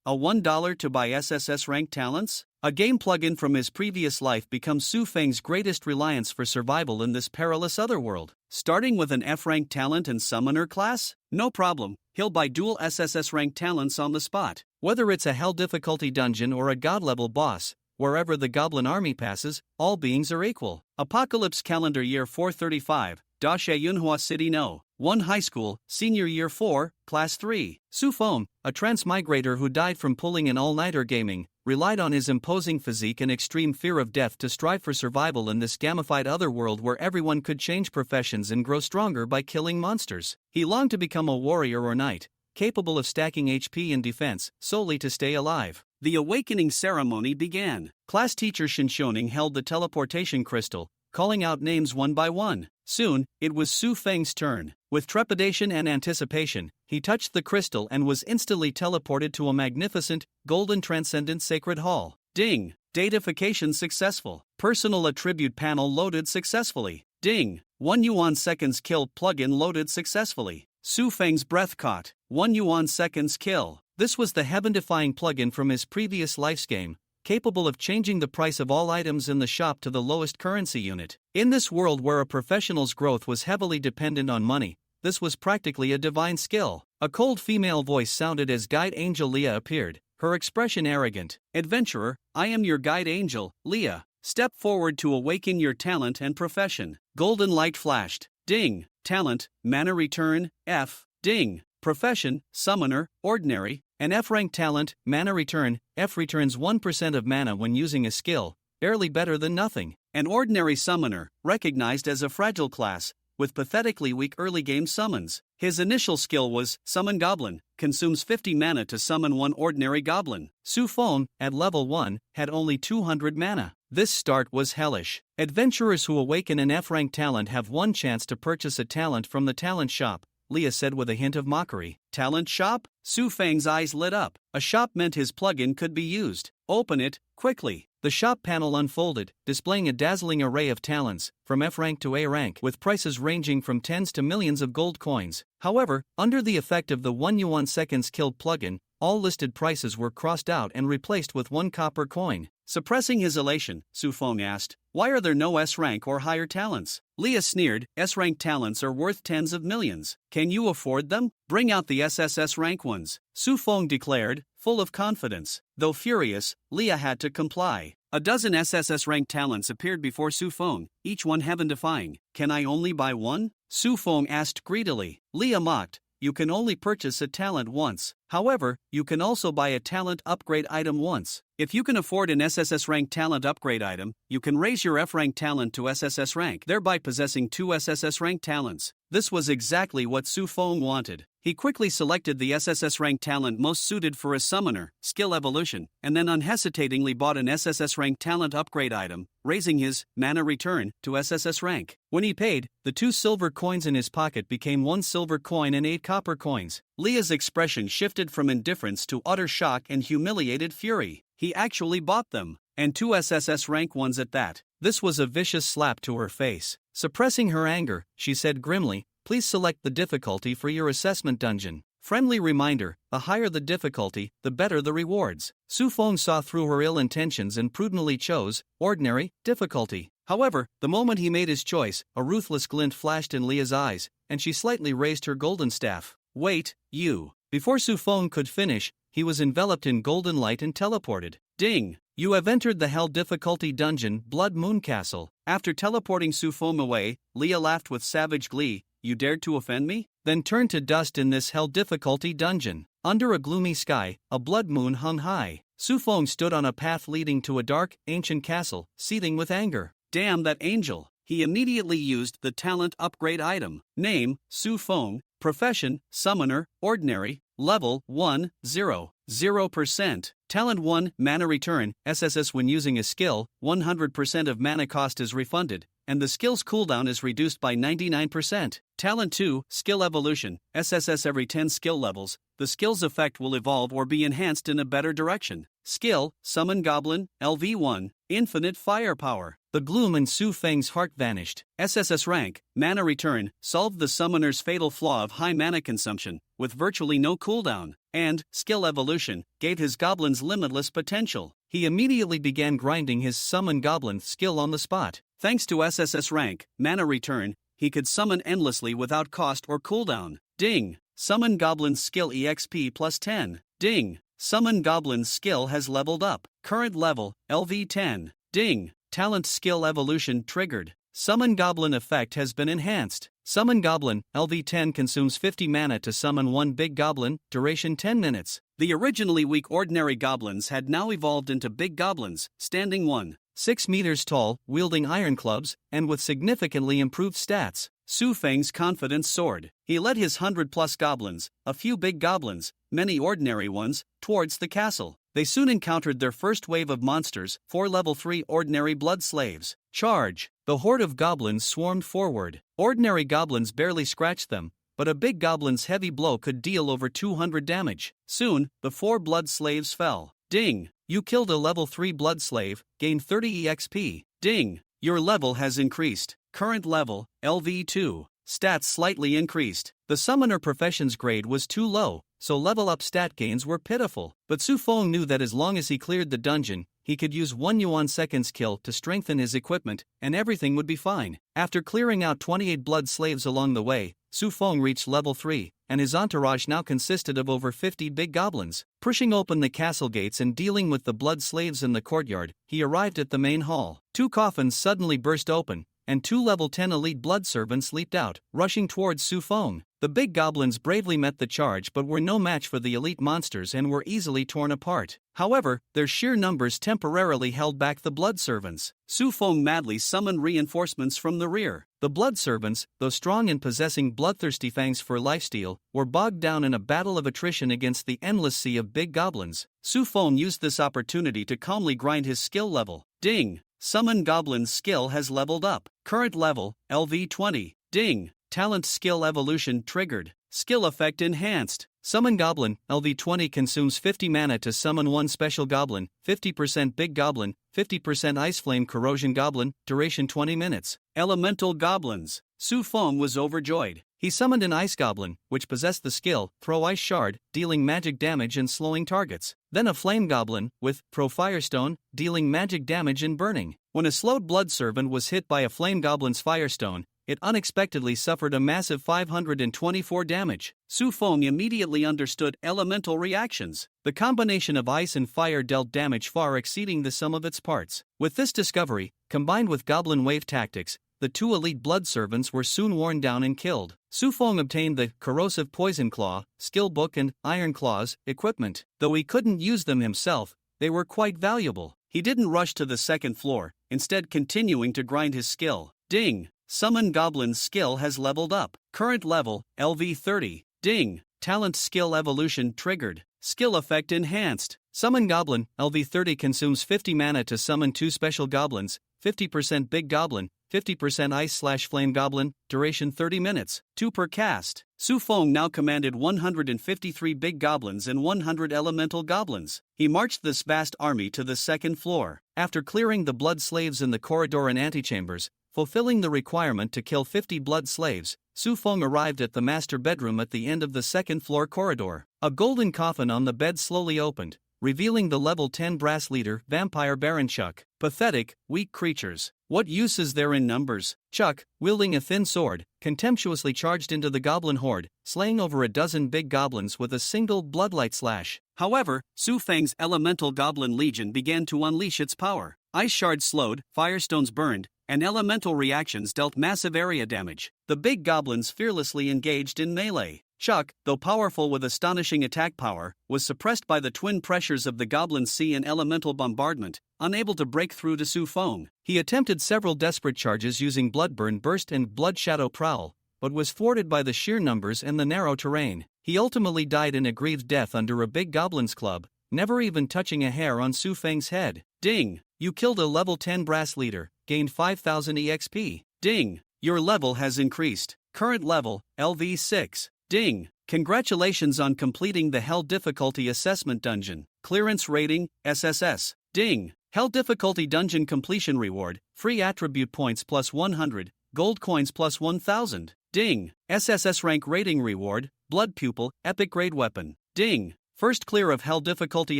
A $1 to buy SSS rank talents? A game plugin from his previous life becomes Su Feng's greatest reliance for survival in this perilous otherworld. Starting with an F rank talent and summoner class? No problem, he'll buy dual SSS rank talents on the spot. Whether it's a hell difficulty dungeon or a god level boss, wherever the goblin army passes, all beings are equal. Apocalypse calendar year 435, Daxue Yunhua City No. 1 High School, Senior Year 4, Class 3. Su Feng, a transmigrator who died from pulling an all-nighter gaming, relied on his imposing physique and extreme fear of death to strive for survival in this gamified otherworld where everyone could change professions and grow stronger by killing monsters. He longed to become a warrior or knight, capable of stacking HP and defense, solely to stay alive. The awakening ceremony began. Class teacher Shinshoning held the teleportation crystal, calling out names one by one. Soon, it was Su Feng's turn. With trepidation and anticipation, he touched the crystal and was instantly teleported to a magnificent, golden transcendent sacred hall. Ding! Datafication successful. Personal attribute panel loaded successfully. Ding! 1 yuan seconds kill plugin loaded successfully. Su Feng's breath caught. 1 yuan seconds kill. This was the heaven-defying plugin from his previous life's game, capable of changing the price of all items in the shop to the lowest currency unit. In this world where a professional's growth was heavily dependent on money, this was practically a divine skill. A cold female voice sounded as guide angel Leah appeared, her expression arrogant. Adventurer, I am your guide angel, Leah. Step forward to awaken your talent and profession. Golden light flashed. Ding! Talent, mana return, F. Ding! Profession, summoner, ordinary. An F-rank talent, mana return, F returns 1% of mana when using a skill, barely better than nothing. An ordinary summoner, recognized as a fragile class, with pathetically weak early game summons. His initial skill was Summon Goblin, consumes 50 mana to summon one ordinary goblin. Su Feng, at level 1, had only 200 mana. This start was hellish. Adventurers who awaken an F-rank talent have one chance to purchase a talent from the talent shop, Leah said with a hint of mockery. Talent shop? Su Feng's eyes lit up. A shop meant his plugin could be used. Open it, quickly. The shop panel unfolded, displaying a dazzling array of talents, from F rank to A rank, with prices ranging from tens to millions of gold coins. However, under the effect of the 1 yuan seconds killed plugin, all listed prices were crossed out and replaced with 1 copper coin. Suppressing his elation, Su Feng asked, why are there no S-rank or higher talents? Leah sneered, S-rank talents are worth tens of millions. Can you afford them? Bring out the SSS rank ones, Su Feng declared, full of confidence. Though furious, Leah had to comply. A dozen SSS rank talents appeared before Su Feng, each one heaven-defying. Can I only buy one? Su Feng asked greedily. Leah mocked. You can only purchase a talent once. However, you can also buy a talent upgrade item once. If you can afford an SSS rank talent upgrade item, you can raise your F rank talent to SSS rank, thereby possessing 2 SSS rank talents. This was exactly what Su Feng wanted. He quickly selected the SSS rank talent most suited for a summoner, skill evolution, and then unhesitatingly bought an SSS rank talent upgrade item, raising his mana return to SSS rank. When he paid, the 2 silver coins in his pocket became 1 silver coin and 8 copper coins. Leah's expression shifted from indifference to utter shock and humiliated fury. He actually bought them, and 2 SSS rank ones at that. This was a vicious slap to her face. Suppressing her anger, she said grimly, please select the difficulty for your assessment dungeon. Friendly reminder, the higher the difficulty, the better the rewards. Su Feng saw through her ill intentions and prudently chose ordinary difficulty. However, the moment he made his choice, a ruthless glint flashed in Leah's eyes, and she slightly raised her golden staff. Wait, you. Before Su Feng could finish, he was enveloped in golden light and teleported. Ding! You have entered the Hell Difficulty Dungeon, Blood Moon Castle. After teleporting Su Feng away, Leah laughed with savage glee. You dared to offend me? Then turn to dust in this Hell Difficulty Dungeon. Under a gloomy sky, a blood moon hung high. Su Feng stood on a path leading to a dark, ancient castle, seething with anger. Damn that angel! He immediately used the talent upgrade item. Name, Su Feng. Profession, Summoner, Ordinary. Level, 1, 0. 0%. Talent 1, Mana Return, SSS when using a skill, 100% of mana cost is refunded, and the skill's cooldown is reduced by 99%. Talent 2, Skill Evolution, SSS every 10 skill levels, the skill's effect will evolve or be enhanced in a better direction. Skill, Summon Goblin, LV1, Infinite Firepower. The gloom in Su Feng's heart vanished. SSS rank, mana return, solved the summoner's fatal flaw of high mana consumption, with virtually no cooldown, and skill evolution gave his goblins limitless potential. He immediately began grinding his summon goblin skill on the spot. Thanks to SSS rank, mana return, he could summon endlessly without cost or cooldown. Ding! Summon Goblin's skill EXP plus 10. Ding! Summon Goblin's skill has leveled up. Current level, LV 10. Ding! Talent skill evolution triggered. Summon Goblin effect has been enhanced. Summon Goblin, LV 10 consumes 50 mana to summon one big goblin, duration 10 minutes. The originally weak ordinary goblins had now evolved into big goblins, standing 1.6 meters tall, wielding iron clubs, and with significantly improved stats. Su Feng's confidence soared. He led his 100+ goblins, a few big goblins, many ordinary ones, towards the castle. They soon encountered their first wave of monsters, 4 level 3 ordinary blood slaves. Charge! The horde of goblins swarmed forward. Ordinary goblins barely scratched them, but a big goblin's heavy blow could deal over 200 damage. Soon, the 4 blood slaves fell. Ding! You killed a level 3 blood slave, gained 30 EXP. Ding! Your level has increased. Current level, LV2. Stats slightly increased. The summoner profession's grade was too low, so level up stat gains were pitiful. But Su Feng knew that as long as he cleared the dungeon, he could use 1 yuan seconds kill to strengthen his equipment, and everything would be fine. After clearing out 28 blood slaves along the way, Su Feng reached level 3, and his entourage now consisted of over 50 big goblins. Pushing open the castle gates and dealing with the blood slaves in the courtyard, he arrived at the main hall. 2 coffins suddenly burst open, and 2 level 10 elite blood servants leaped out, rushing towards Su Feng. The big goblins bravely met the charge but were no match for the elite monsters and were easily torn apart. However, their sheer numbers temporarily held back the blood servants. Su Feng madly summoned reinforcements from the rear. The blood servants, though strong and possessing bloodthirsty fangs for lifesteal, were bogged down in a battle of attrition against the endless sea of big goblins. Su Feng used this opportunity to calmly grind his skill level. Ding! Summon Goblin's skill has leveled up. Current level, LV 20. Ding! Talent skill evolution triggered. Skill effect enhanced. Summon Goblin, LV 20 consumes 50 mana to summon one special goblin, 50% big goblin, 50% ice flame corrosion goblin, duration 20 minutes. Elemental goblins. Su Feng was overjoyed. He summoned an ice goblin, which possessed the skill, throw ice shard, dealing magic damage and slowing targets. Then a flame goblin, with pro firestone, dealing magic damage and burning. When a slowed blood servant was hit by a flame goblin's firestone, it unexpectedly suffered a massive 524 damage. Su Feng immediately understood elemental reactions. The combination of ice and fire dealt damage far exceeding the sum of its parts. With this discovery, combined with goblin wave tactics, the 2 elite blood servants were soon worn down and killed. Su Feng obtained the corrosive poison claw, skill book and iron claws equipment. Though he couldn't use them himself, they were quite valuable. He didn't rush to the second floor, instead continuing to grind his skill. Ding! Summon Goblin's skill has leveled up. Current level, LV 30. Ding! Talent skill evolution triggered. Skill effect enhanced. Summon Goblin, LV 30 consumes 50 mana to summon 2 special goblins, 50% big goblin, 50% ice/flame goblin, duration 30 minutes, 2 per cast. Su Feng now commanded 153 big goblins and 100 elemental goblins. He marched this vast army to the second floor. After clearing the blood slaves in the corridor and antechambers, fulfilling the requirement to kill 50 blood slaves, Su Feng arrived at the master bedroom at the end of the second floor corridor. A golden coffin on the bed slowly opened, revealing the level 10 brass leader, Vampire Baron Chuck. Pathetic, weak creatures. What use is there in numbers? Chuck, wielding a thin sword, contemptuously charged into the goblin horde, slaying over a dozen big goblins with a single bloodlight slash. However, Su Feng's elemental goblin legion began to unleash its power. Ice shards slowed, firestones burned, and elemental reactions dealt massive area damage. The big goblins fearlessly engaged in melee. Chuck, though powerful with astonishing attack power, was suppressed by the twin pressures of the Goblin Sea and elemental bombardment, unable to break through to Su Feng. He attempted several desperate charges using Bloodburn Burst and Blood Shadow Prowl, but was thwarted by the sheer numbers and the narrow terrain. He ultimately died an aggrieved death under a big goblin's club, never even touching a hair on Su Feng's head. Ding! You killed a level 10 brass leader, gained 5000 EXP. Ding! Your level has increased. Current level, LV 6. Ding! Congratulations on completing the Hell Difficulty Assessment Dungeon. Clearance rating, SSS. Ding! Hell Difficulty Dungeon Completion Reward, free attribute points plus 100, gold coins plus 1000. Ding. SSS rank rating reward, blood pupil, epic grade weapon. Ding. First clear of hell difficulty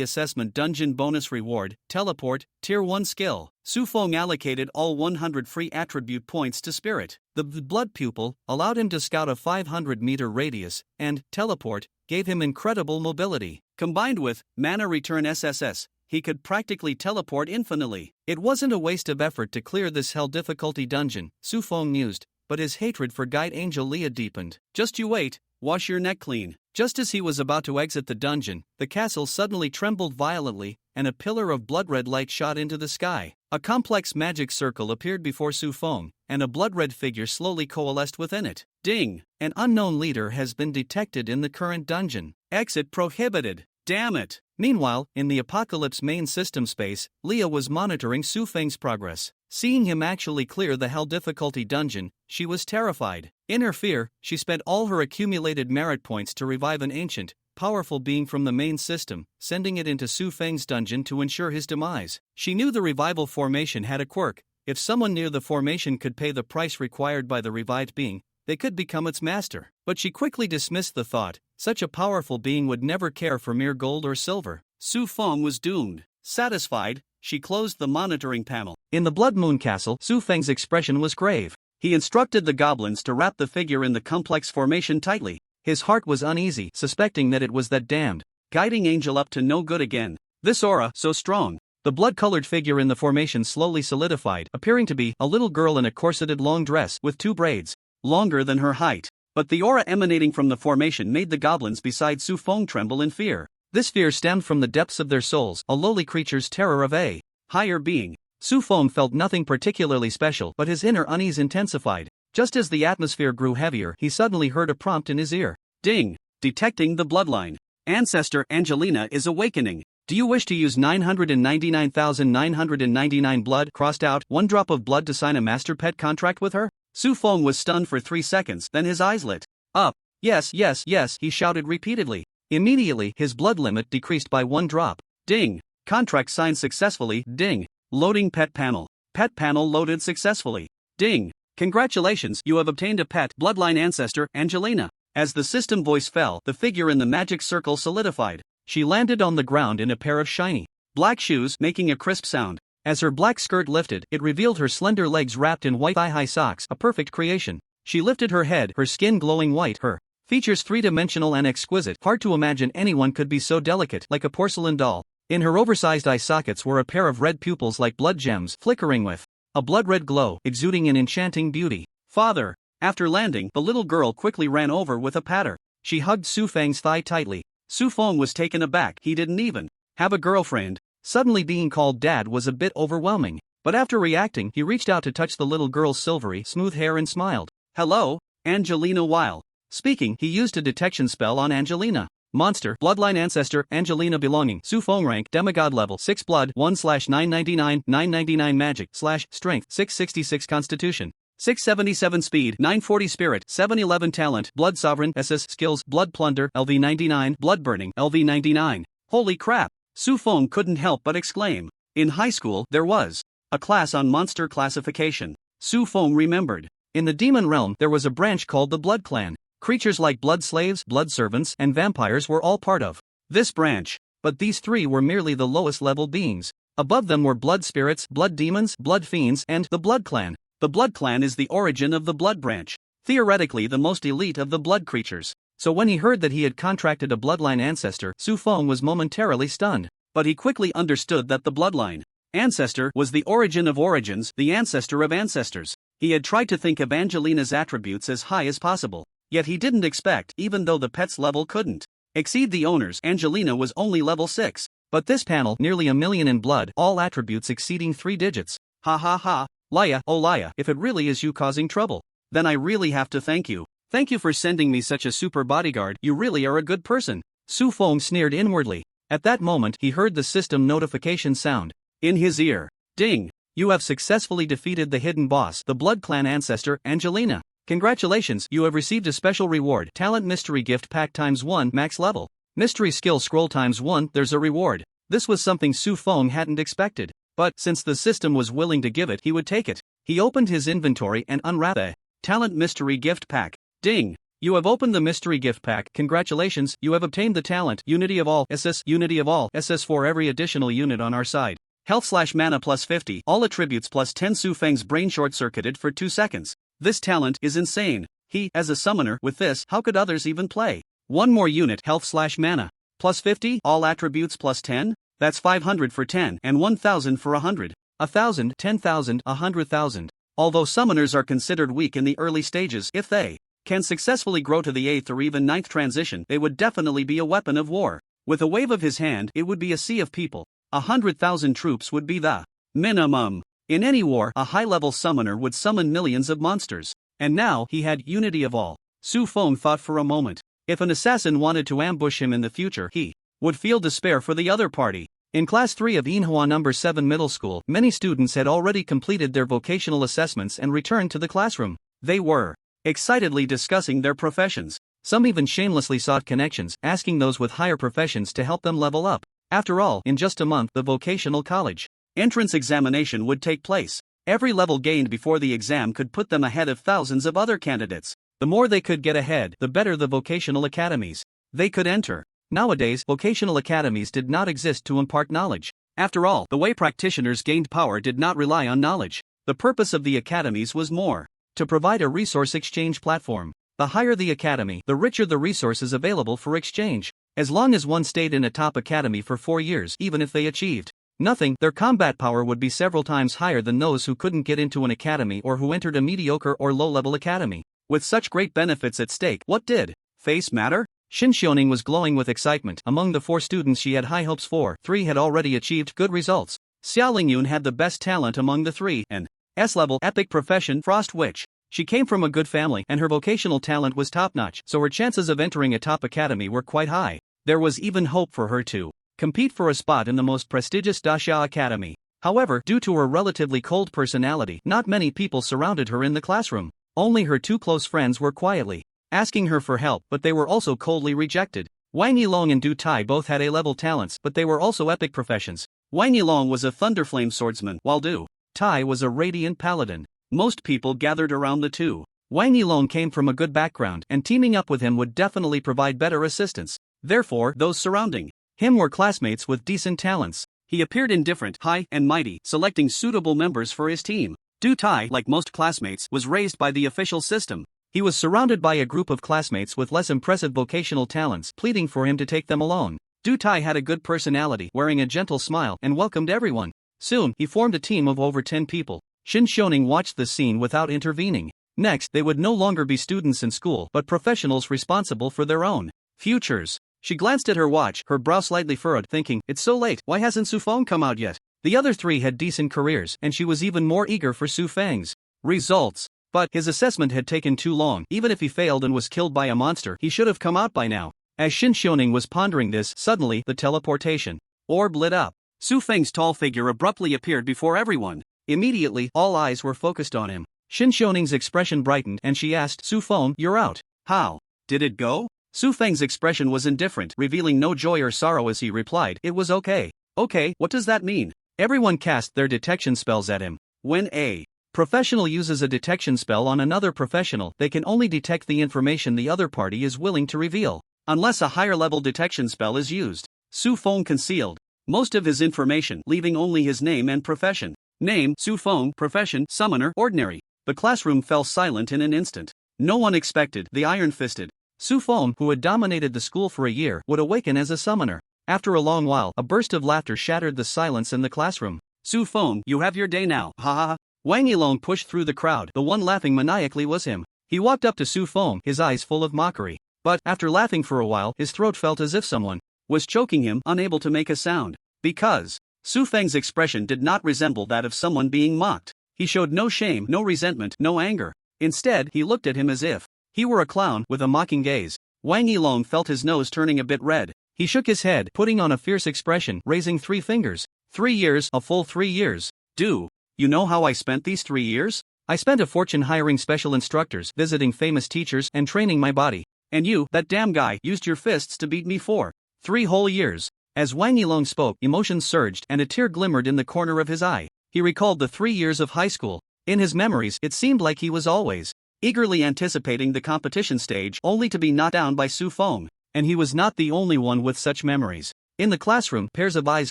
assessment dungeon bonus reward, teleport, tier 1 skill. Su Feng allocated all 100 free attribute points to spirit. The blood pupil allowed him to scout a 500-meter radius, and teleport gave him incredible mobility. Combined with mana return SSS, he could practically teleport infinitely. It wasn't a waste of effort to clear this hell difficulty dungeon, Su Feng mused, but his hatred for guide angel Leah deepened. Just you wait, wash your neck clean. Just as he was about to exit the dungeon, the castle suddenly trembled violently, and a pillar of blood-red light shot into the sky. A complex magic circle appeared before Su Feng, and a blood-red figure slowly coalesced within it. Ding! An unknown leader has been detected in the current dungeon. Exit prohibited. Damn it! Meanwhile, in the Apocalypse main system space, Leah was monitoring Su Feng's progress. Seeing him actually clear the hell difficulty dungeon, she was terrified. In her fear, she spent all her accumulated merit points to revive an ancient, powerful being from the main system, sending it into Su Feng's dungeon to ensure his demise. She knew the revival formation had a quirk. If someone near the formation could pay the price required by the revived being, they could become its master. But she quickly dismissed the thought. Such a powerful being would never care for mere gold or silver. Su Feng was doomed. Satisfied, she closed the monitoring panel. In the Blood Moon Castle, Su Feng's expression was grave. He instructed the goblins to wrap the figure in the complex formation tightly. His heart was uneasy, suspecting that it was that damned guiding angel up to no good again. This aura, so strong. The blood-colored figure in the formation slowly solidified, appearing to be a little girl in a corseted long dress with 2 braids, longer than her height. But the aura emanating from the formation made the goblins beside Su Feng tremble in fear. This fear stemmed from the depths of their souls, a lowly creature's terror of a higher being. Su Feng felt nothing particularly special, but his inner unease intensified. Just as the atmosphere grew heavier, he suddenly heard a prompt in his ear. Ding! Detecting the bloodline. Ancestor Angelina is awakening. Do you wish to use 999,999 blood crossed out 1 drop of blood to sign a master pet contract with her? Su Feng was stunned for 3 seconds, then his eyes lit up. Yes, yes, yes, he shouted repeatedly. Immediately, his blood limit decreased by 1 drop. Ding! Contract signed successfully. Ding! Loading pet panel. Pet panel loaded successfully. Ding! Congratulations, you have obtained a pet bloodline ancestor, Angelina. As the system voice fell, the figure in the magic circle solidified. She landed on the ground in a pair of shiny black shoes, making a crisp sound. As her black skirt lifted, it revealed her slender legs wrapped in white thigh-high socks, a perfect creation. She lifted her head, her skin glowing white, her features three-dimensional and exquisite. Hard to imagine anyone could be so delicate, like a porcelain doll. In her oversized eye sockets were a pair of red pupils like blood gems, flickering with a blood-red glow, exuding an enchanting beauty. Father! After landing, the little girl quickly ran over with a patter. She hugged Su Feng's thigh tightly. Su Feng was taken aback. He didn't even have a girlfriend. Suddenly being called dad was a bit overwhelming. But after reacting, he reached out to touch the little girl's silvery, smooth hair and smiled. Hello, Angelina. While speaking, he used a detection spell on Angelina. Monster, bloodline ancestor, Angelina belonging, Su Feng rank, demigod level, 6 blood, 1/999, 999 magic, strength, 666 constitution, 677 speed, 940 spirit, 711 talent, blood sovereign, SS skills, blood plunder, LV 99, blood burning, LV 99. Holy crap! Su Feng couldn't help but exclaim. In high school, there was a class on monster classification. Su Feng remembered. In the demon realm, there was a branch called the Blood Clan. Creatures like blood slaves, blood servants, and vampires were all part of this branch. But these 3 were merely the lowest level beings. Above them were blood spirits, blood demons, blood fiends, and the Blood Clan. The Blood Clan is the origin of the Blood Branch. Theoretically the most elite of the blood creatures. So when he heard that he had contracted a bloodline ancestor, Su Feng was momentarily stunned. But he quickly understood that the bloodline ancestor was the origin of origins, the ancestor of ancestors. He had tried to think of Angelina's attributes as high as possible. Yet he didn't expect, even though the pet's level couldn't exceed the owner's, Angelina was only level 6. But this panel, nearly 1 million in blood, all attributes exceeding 3 digits. Ha ha ha. Laya, oh Laya, if it really is you causing trouble, then I really have to thank you. Thank you for sending me such a super bodyguard, you really are a good person. Su Feng sneered inwardly. At that moment he heard the system notification sound in his ear. Ding! You have successfully defeated the hidden boss, the Blood Clan ancestor, Angelina. Congratulations, you have received a special reward, Talent Mystery Gift Pack ×1 max level. Mystery Skill Scroll ×1, there's a reward. This was something Su Feng hadn't expected. But since the system was willing to give it, he would take it. He opened his inventory and unwrapped a talent mystery gift pack. Ding! You have opened the mystery gift pack. Congratulations, you have obtained the talent Unity of All SS for every additional unit on our side. Health/mana plus 50, all attributes plus 10. Su Feng's brain short-circuited for 2 seconds. This talent is insane. He, as a summoner, with this, how could others even play? One more unit health/mana. Plus 50, all attributes plus 10? That's 500 for 10 and 1000 for 100. 1000, 10,000, 100,000. Although summoners are considered weak in the early stages, if they can successfully grow to the 8th or even 9th transition, they would definitely be a weapon of war. With a wave of his hand, it would be a sea of people. 100,000 troops would be the minimum. In any war, a high-level summoner would summon millions of monsters. And now, he had Unity of All. Su Feng thought for a moment. If an assassin wanted to ambush him in the future, he would feel despair for the other party. In Class 3 of Manhwa No. 7 Middle School, many students had already completed their vocational assessments and returned to the classroom. They were excitedly discussing their professions. Some even shamelessly sought connections, asking those with higher professions to help them level up. After all, in just a month, the vocational college entrance examination would take place. Every level gained before the exam could put them ahead of thousands of other candidates. The more they could get ahead, the better the vocational academies they could enter. Nowadays, vocational academies did not exist to impart knowledge. After all, the way practitioners gained power did not rely on knowledge. The purpose of the academies was more to provide a resource exchange platform. The higher the academy, the richer the resources available for exchange. As long as one stayed in a top academy for 4 years, even if they achieved nothing, their combat power would be several times higher than those who couldn't get into an academy or who entered a mediocre or low-level academy. With such great benefits at stake, what did face matter? Xioning was glowing with excitement. Among the 4 students she had high hopes for, 3 had already achieved good results. Xia Lingyun had the best talent among the 3, an S-level epic profession Frost Witch. She came from a good family and her vocational talent was top-notch, so her chances of entering a top academy were quite high. There was even hope for her to compete for a spot in the most prestigious Daxia Academy. However, due to her relatively cold personality, not many people surrounded her in the classroom. Only her 2 close friends were quietly asking her for help, but they were also coldly rejected. Wang Yilong and Du Tai both had A-level talents, but they were also epic professions. Wang Yilong was a Thunderflame swordsman, while Du Tai was a radiant paladin. Most people gathered around the two. Wang Yilong came from a good background, and teaming up with him would definitely provide better assistance. Therefore, those surrounding him were classmates with decent talents. He appeared indifferent, high and mighty, selecting suitable members for his team. Du Tai, like most classmates, was raised by the official system. He was surrounded by a group of classmates with less impressive vocational talents, pleading for him to take them alone. Du Tai had a good personality, wearing a gentle smile, and welcomed everyone. Soon, he formed a team of over 10 people. Xioning watched the scene without intervening. Next, they would no longer be students in school, but professionals responsible for their own futures. She glanced at her watch, her brow slightly furrowed, thinking, it's so late, why hasn't Su Feng come out yet? The other 3 had decent careers, and she was even more eager for Su Feng's results. But his assessment had taken too long. Even if he failed and was killed by a monster, he should have come out by now. As Xioning was pondering this, suddenly, the teleportation orb lit up. Su Feng's tall figure abruptly appeared before everyone. Immediately, all eyes were focused on him. Xioning's expression brightened and she asked, Su Feng, you're out. How did it go? Su Feng's expression was indifferent, revealing no joy or sorrow as he replied, it was okay. Okay, what does that mean? Everyone cast their detection spells at him. When a professional uses a detection spell on another professional, they can only detect the information the other party is willing to reveal. Unless a higher-level detection spell is used. Su Feng concealed most of his information, leaving only his name and profession. Name, Su Feng, profession, summoner, ordinary. The classroom fell silent in an instant. No one expected the iron-fisted Su Feng, who had dominated the school for a year, would awaken as a summoner. After a long while, a burst of laughter shattered the silence in the classroom. Su Feng, you have your day now, ha ha ha. Wang Yilong pushed through the crowd. The one laughing maniacally was him. He walked up to Su Feng, his eyes full of mockery. But, after laughing for a while, his throat felt as if someone was choking him, unable to make a sound. Because Su Feng's expression did not resemble that of someone being mocked. He showed no shame, no resentment, no anger. Instead, he looked at him as if he were a clown, with a mocking gaze. Wang Yilong felt his nose turning a bit red. He shook his head, putting on a fierce expression, raising 3 fingers. 3 years, a full 3 years. Do you know how I spent these 3 years? I spent a fortune hiring special instructors, visiting famous teachers, and training my body. And you, that damn guy, used your fists to beat me for 3 whole years. As Wang Yilong spoke, emotions surged and a tear glimmered in the corner of his eye. He recalled the 3 years of high school. In his memories, it seemed like he was always eagerly anticipating the competition stage only to be knocked down by Su Feng. And he was not the only one with such memories. In the classroom, pairs of eyes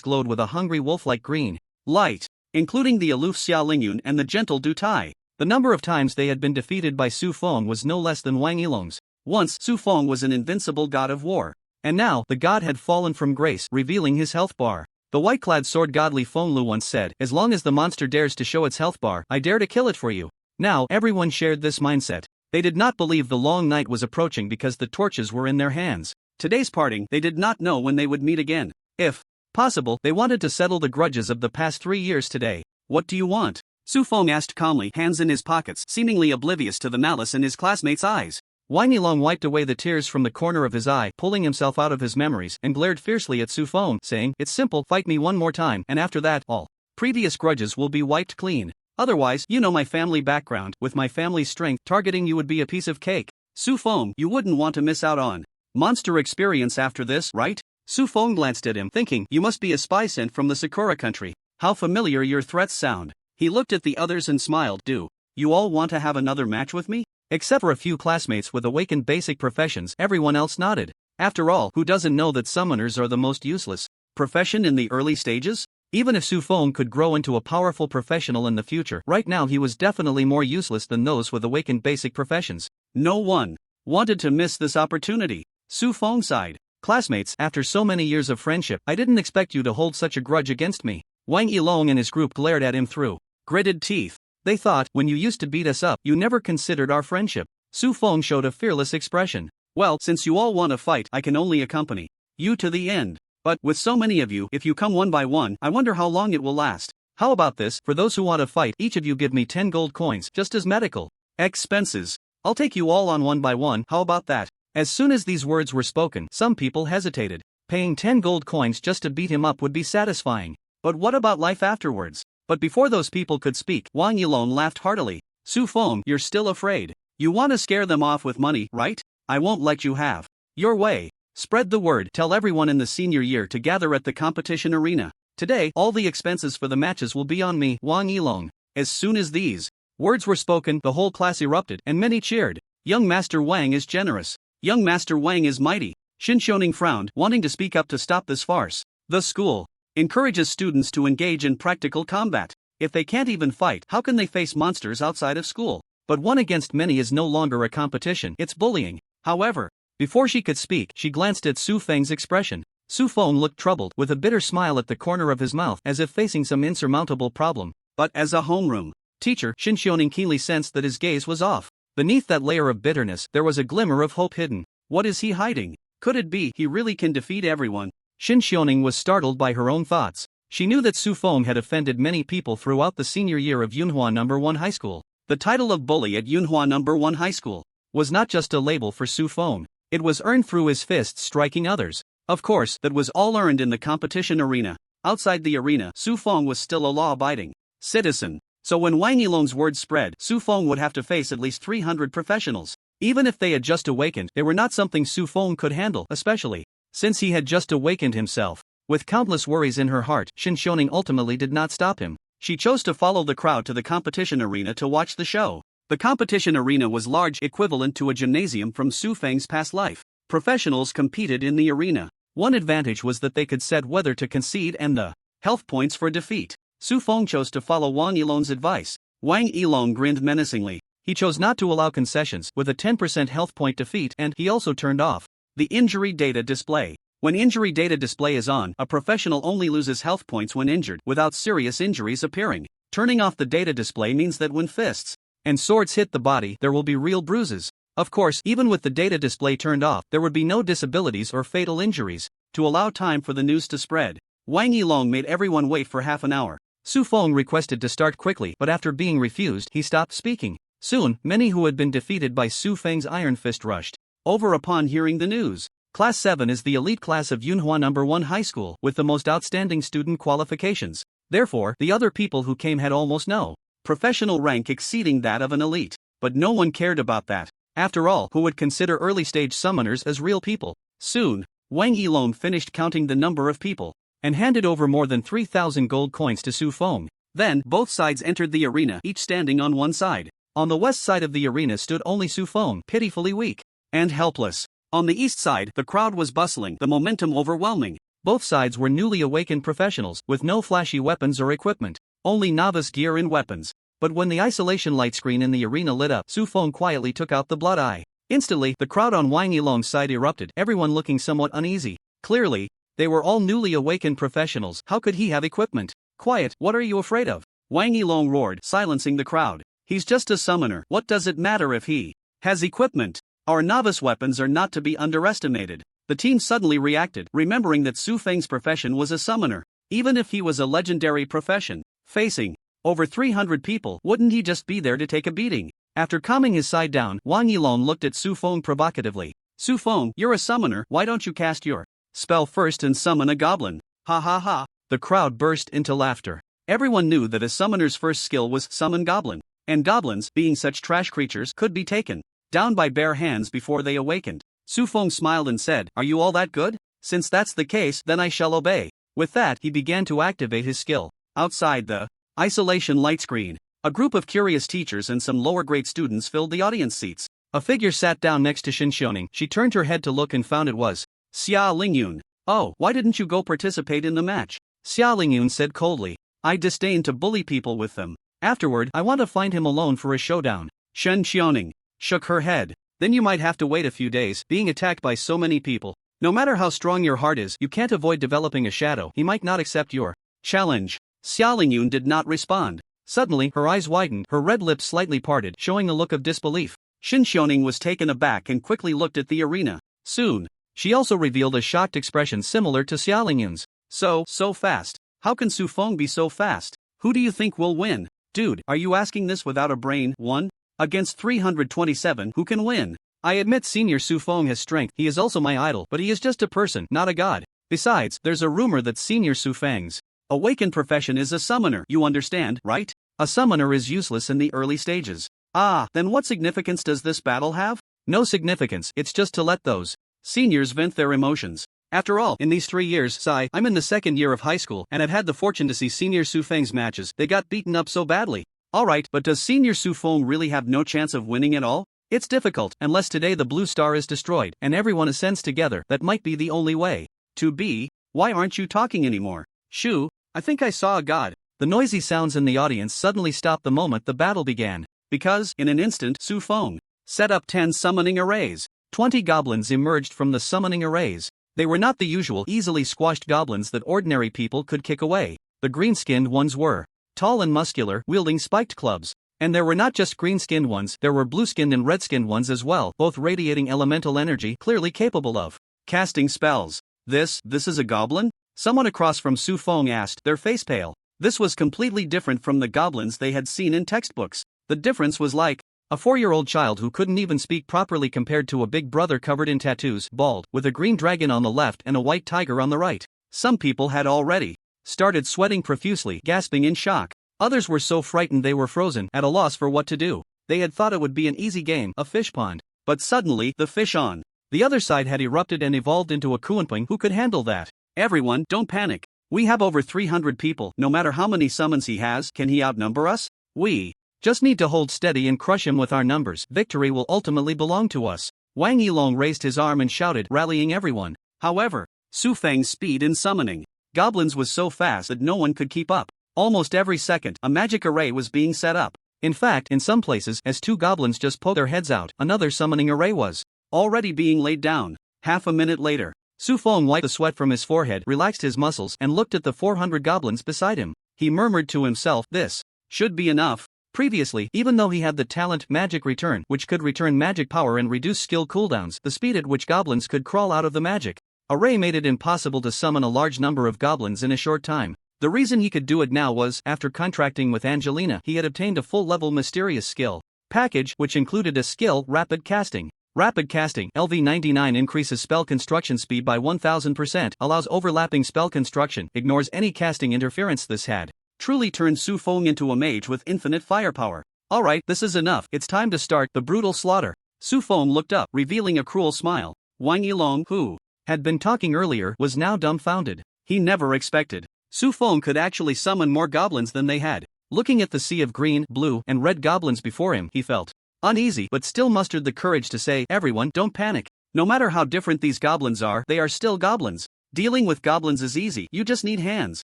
glowed with a hungry wolf-like green light, including the aloof Xia Lingyun and the gentle Du Tai. The number of times they had been defeated by Su Feng was no less than Wang Yilong's. Once, Su Feng was an invincible god of war. And now, the god had fallen from grace, revealing his health bar. The white-clad sword god Li Fenglu once said, "As long as the monster dares to show its health bar, I dare to kill it for you." Now, everyone shared this mindset. They did not believe the long night was approaching because the torches were in their hands. Today's parting, they did not know when they would meet again. If possible, they wanted to settle the grudges of the past 3 years today. "What do you want?" Su Feng asked calmly, hands in his pockets, seemingly oblivious to the malice in his classmates' eyes. Wang Yilong wiped away the tears from the corner of his eye, pulling himself out of his memories, and glared fiercely at Su Feng, saying, "It's simple, fight me one more time, and after that, all previous grudges will be wiped clean. Otherwise, you know my family background, with my family's strength, targeting you would be a piece of cake. Su Feng, you wouldn't want to miss out on monster experience after this, right?" Su Feng glanced at him, thinking, "You must be a spy sent from the Sakura country. How familiar your threats sound." He looked at the others and smiled. "Do you all want to have another match with me?" Except for a few classmates with awakened basic professions, everyone else nodded. After all, who doesn't know that summoners are the most useless profession in the early stages? Even if Su Feng could grow into a powerful professional in the future, right now he was definitely more useless than those with awakened basic professions. No one wanted to miss this opportunity. Su Feng sighed. "Classmates, after so many years of friendship, I didn't expect you to hold such a grudge against me." Wang Yilong and his group glared at him through gritted teeth. They thought, "When you used to beat us up, you never considered our friendship." Su Feng showed a fearless expression. "Well, since you all want to fight, I can only accompany you to the end. But, with so many of you, if you come one by one, I wonder how long it will last. How about this, for those who want to fight, each of you give me 10 gold coins, just as medical expenses. I'll take you all on one by one, how about that?" As soon as these words were spoken, some people hesitated. Paying 10 gold coins just to beat him up would be satisfying. But what about life afterwards? But before those people could speak, Wang Yilong laughed heartily. "Su Feng, you're still afraid. You want to scare them off with money, right? I won't let you have your way. Spread the word, tell everyone in the senior year to gather at the competition arena. Today, all the expenses for the matches will be on me, Wang Yilong." As soon as these words were spoken, the whole class erupted, and many cheered. "Young Master Wang is generous. Young Master Wang is mighty." Xinxiaoning frowned, wanting to speak up to stop this farce. The school encourages students to engage in practical combat. If they can't even fight, how can they face monsters outside of school? But one against many is no longer a competition, it's bullying. However, before she could speak, she glanced at Su Feng's expression. Su Feng looked troubled, with a bitter smile at the corner of his mouth, as if facing some insurmountable problem. But as a homeroom teacher, Xinxiaoning keenly sensed that his gaze was off. Beneath that layer of bitterness, there was a glimmer of hope hidden. What is he hiding? Could it be he really can defeat everyone? Xinxiaoning was startled by her own thoughts. She knew that Su Feng had offended many people throughout the senior year of Yunhua No. 1 High School. The title of bully at Yunhua No. 1 High School was not just a label for Su Feng. It was earned through his fists striking others. Of course, that was all earned in the competition arena. Outside the arena, Su Feng was still a law-abiding citizen. So when Wang Yilong's word spread, Su Feng would have to face at least 300 professionals. Even if they had just awakened, they were not something Su Feng could handle, especially since he had just awakened himself. With countless worries in her heart, Xinxiaoning ultimately did not stop him. She chose to follow the crowd to the competition arena to watch the show. The competition arena was large, equivalent to a gymnasium from Su Feng's past life. Professionals competed in the arena. One advantage was that they could set whether to concede and the health points for defeat. Su Feng chose to follow Wang Yilong's advice. Wang Yilong grinned menacingly. He chose not to allow concessions, with a 10% health point defeat, and he also turned off the injury data display. When injury data display is on, a professional only loses health points when injured, without serious injuries appearing. Turning off the data display means that when fists and swords hit the body, there will be real bruises. Of course, even with the data display turned off, there would be no disabilities or fatal injuries. To allow time for the news to spread, Wang Yilong made everyone wait for half an hour. Su Feng requested to start quickly, but after being refused, he stopped speaking. Soon, many who had been defeated by Su Feng's Iron Fist rushed over upon hearing the news. Class 7 is the elite class of Yunhua No. 1 High School, with the most outstanding student qualifications. Therefore, the other people who came had almost no professional rank exceeding that of an elite. But no one cared about that. After all, who would consider early-stage summoners as real people? Soon, Wang Yilong finished counting the number of people and handed over more than 3,000 gold coins to Su Feng. Then, both sides entered the arena, each standing on one side. On the west side of the arena stood only Su Feng, pitifully weak and helpless. On the east side, the crowd was bustling, the momentum overwhelming. Both sides were newly awakened professionals, with no flashy weapons or equipment, only novice gear and weapons. But when the isolation light screen in the arena lit up, Su Feng quietly took out the blood eye. Instantly, the crowd on Wang Yilong's side erupted, everyone looking somewhat uneasy. Clearly, they were all newly awakened professionals. How could he have equipment? Quiet, what are you afraid of? Wang Yilong roared, silencing the crowd. He's just a summoner. What does it matter if he has equipment? Our novice weapons are not to be underestimated. The team suddenly reacted, remembering that Su Feng's profession was a summoner. Even if he was a legendary profession, facing over 300 people, wouldn't he just be there to take a beating? After calming his side down, Wang Yilong looked at Su Feng provocatively. Su Feng, you're a summoner, why don't you cast your spell first and summon a goblin? Ha ha ha. The crowd burst into laughter. Everyone knew that a summoner's first skill was summon goblin, and goblins, being such trash creatures, could be taken down by bare hands before they awakened. Su Feng smiled and said, "Are you all that good? Since that's the case, then I shall obey." With that, he began to activate his skill. Outside the isolation light screen, a group of curious teachers and some lower-grade students filled the audience seats. A figure sat down next to Shin Xiaoning. She turned her head to look and found it was Xia Lingyun. "Oh, why didn't you go participate in the match?" Xia Lingyun said coldly. "I disdain to bully people with them. Afterward, I want to find him alone for a showdown." Shin Xiaoning shook her head. "Then you might have to wait a few days, being attacked by so many people. No matter how strong your heart is, you can't avoid developing a shadow. He might not accept your challenge." Xia Lingyun did not respond. Suddenly, her eyes widened, her red lips slightly parted, showing a look of disbelief. Shin Xiaoning was taken aback and quickly looked at the arena. Soon, she also revealed a shocked expression similar to Xia Lingyun's. So fast. How can Su Feng be so fast? Who do you think will win? Dude, are you asking this without a brain? 1 against 327, who can win? I admit Senior Su Feng has strength, he is also my idol, but he is just a person, not a god. Besides, there's a rumor that Senior Su Feng's awakened profession is a summoner, you understand, right? A summoner is useless in the early stages. Ah, then what significance does this battle have? No significance, it's just to let those seniors vent their emotions. After all, in these 3 years, I'm in the second year of high school and have had the fortune to see Senior Su Feng's matches. They got beaten up so badly. Alright, but does Senior Su Feng really have no chance of winning at all? It's difficult, unless today the blue star is destroyed and everyone ascends together. That might be the only way to be. Why aren't you talking anymore? Shu, I think I saw a god. The noisy sounds in the audience suddenly stopped the moment the battle began, because, in an instant, Su Feng set up 10 summoning arrays. 20 goblins emerged from the summoning arrays. They were not the usual easily squashed goblins that ordinary people could kick away. The green-skinned ones were tall and muscular, wielding spiked clubs. And there were not just green-skinned ones, there were blue-skinned and red-skinned ones as well, both radiating elemental energy, clearly capable of casting spells. This is a goblin? Someone across from Su Feng asked, their face pale. This was completely different from the goblins they had seen in textbooks. The difference was like a 4-year-old child who couldn't even speak properly compared to a big brother covered in tattoos, bald, with a green dragon on the left and a white tiger on the right. Some people had already started sweating profusely, gasping in shock. Others were so frightened they were frozen, at a loss for what to do. They had thought it would be an easy game, a fish pond. But suddenly, the fish on the other side had erupted and evolved into a Kuanping who could handle that. Everyone, don't panic. We have over 300 people, no matter how many summons he has, can he outnumber us? We just need to hold steady and crush him with our numbers. Victory will ultimately belong to us. Wang Yilong raised his arm and shouted, rallying everyone. However, Su Feng's speed in summoning goblins was so fast that no one could keep up. Almost every second, a magic array was being set up. In fact, in some places, as 2 goblins just poked their heads out, another summoning array was already being laid down. Half a minute later, Su Feng wiped the sweat from his forehead, relaxed his muscles, and looked at the 400 goblins beside him. He murmured to himself, this should be enough. Previously, even though he had the talent Magic Return, which could return magic power and reduce skill cooldowns, the speed at which goblins could crawl out of the magic array made it impossible to summon a large number of goblins in a short time. The reason he could do it now was, after contracting with Angelina, he had obtained a full-level mysterious skill package, which included a skill, Rapid Casting. Rapid Casting, LV99, increases spell construction speed by 1000%, allows overlapping spell construction, ignores any casting interference. This had truly turned Su Feng into a mage with infinite firepower. Alright, this is enough, it's time to start the brutal slaughter. Su Feng looked up, revealing a cruel smile. Wang Yilong, who had been talking earlier, was now dumbfounded. He never expected Su Feng could actually summon more goblins than they had. Looking at the sea of green, blue, and red goblins before him, he felt uneasy but still mustered the courage to say, "Everyone, don't panic. No matter how different these goblins are, they are still goblins. Dealing with goblins is easy, you just need hands.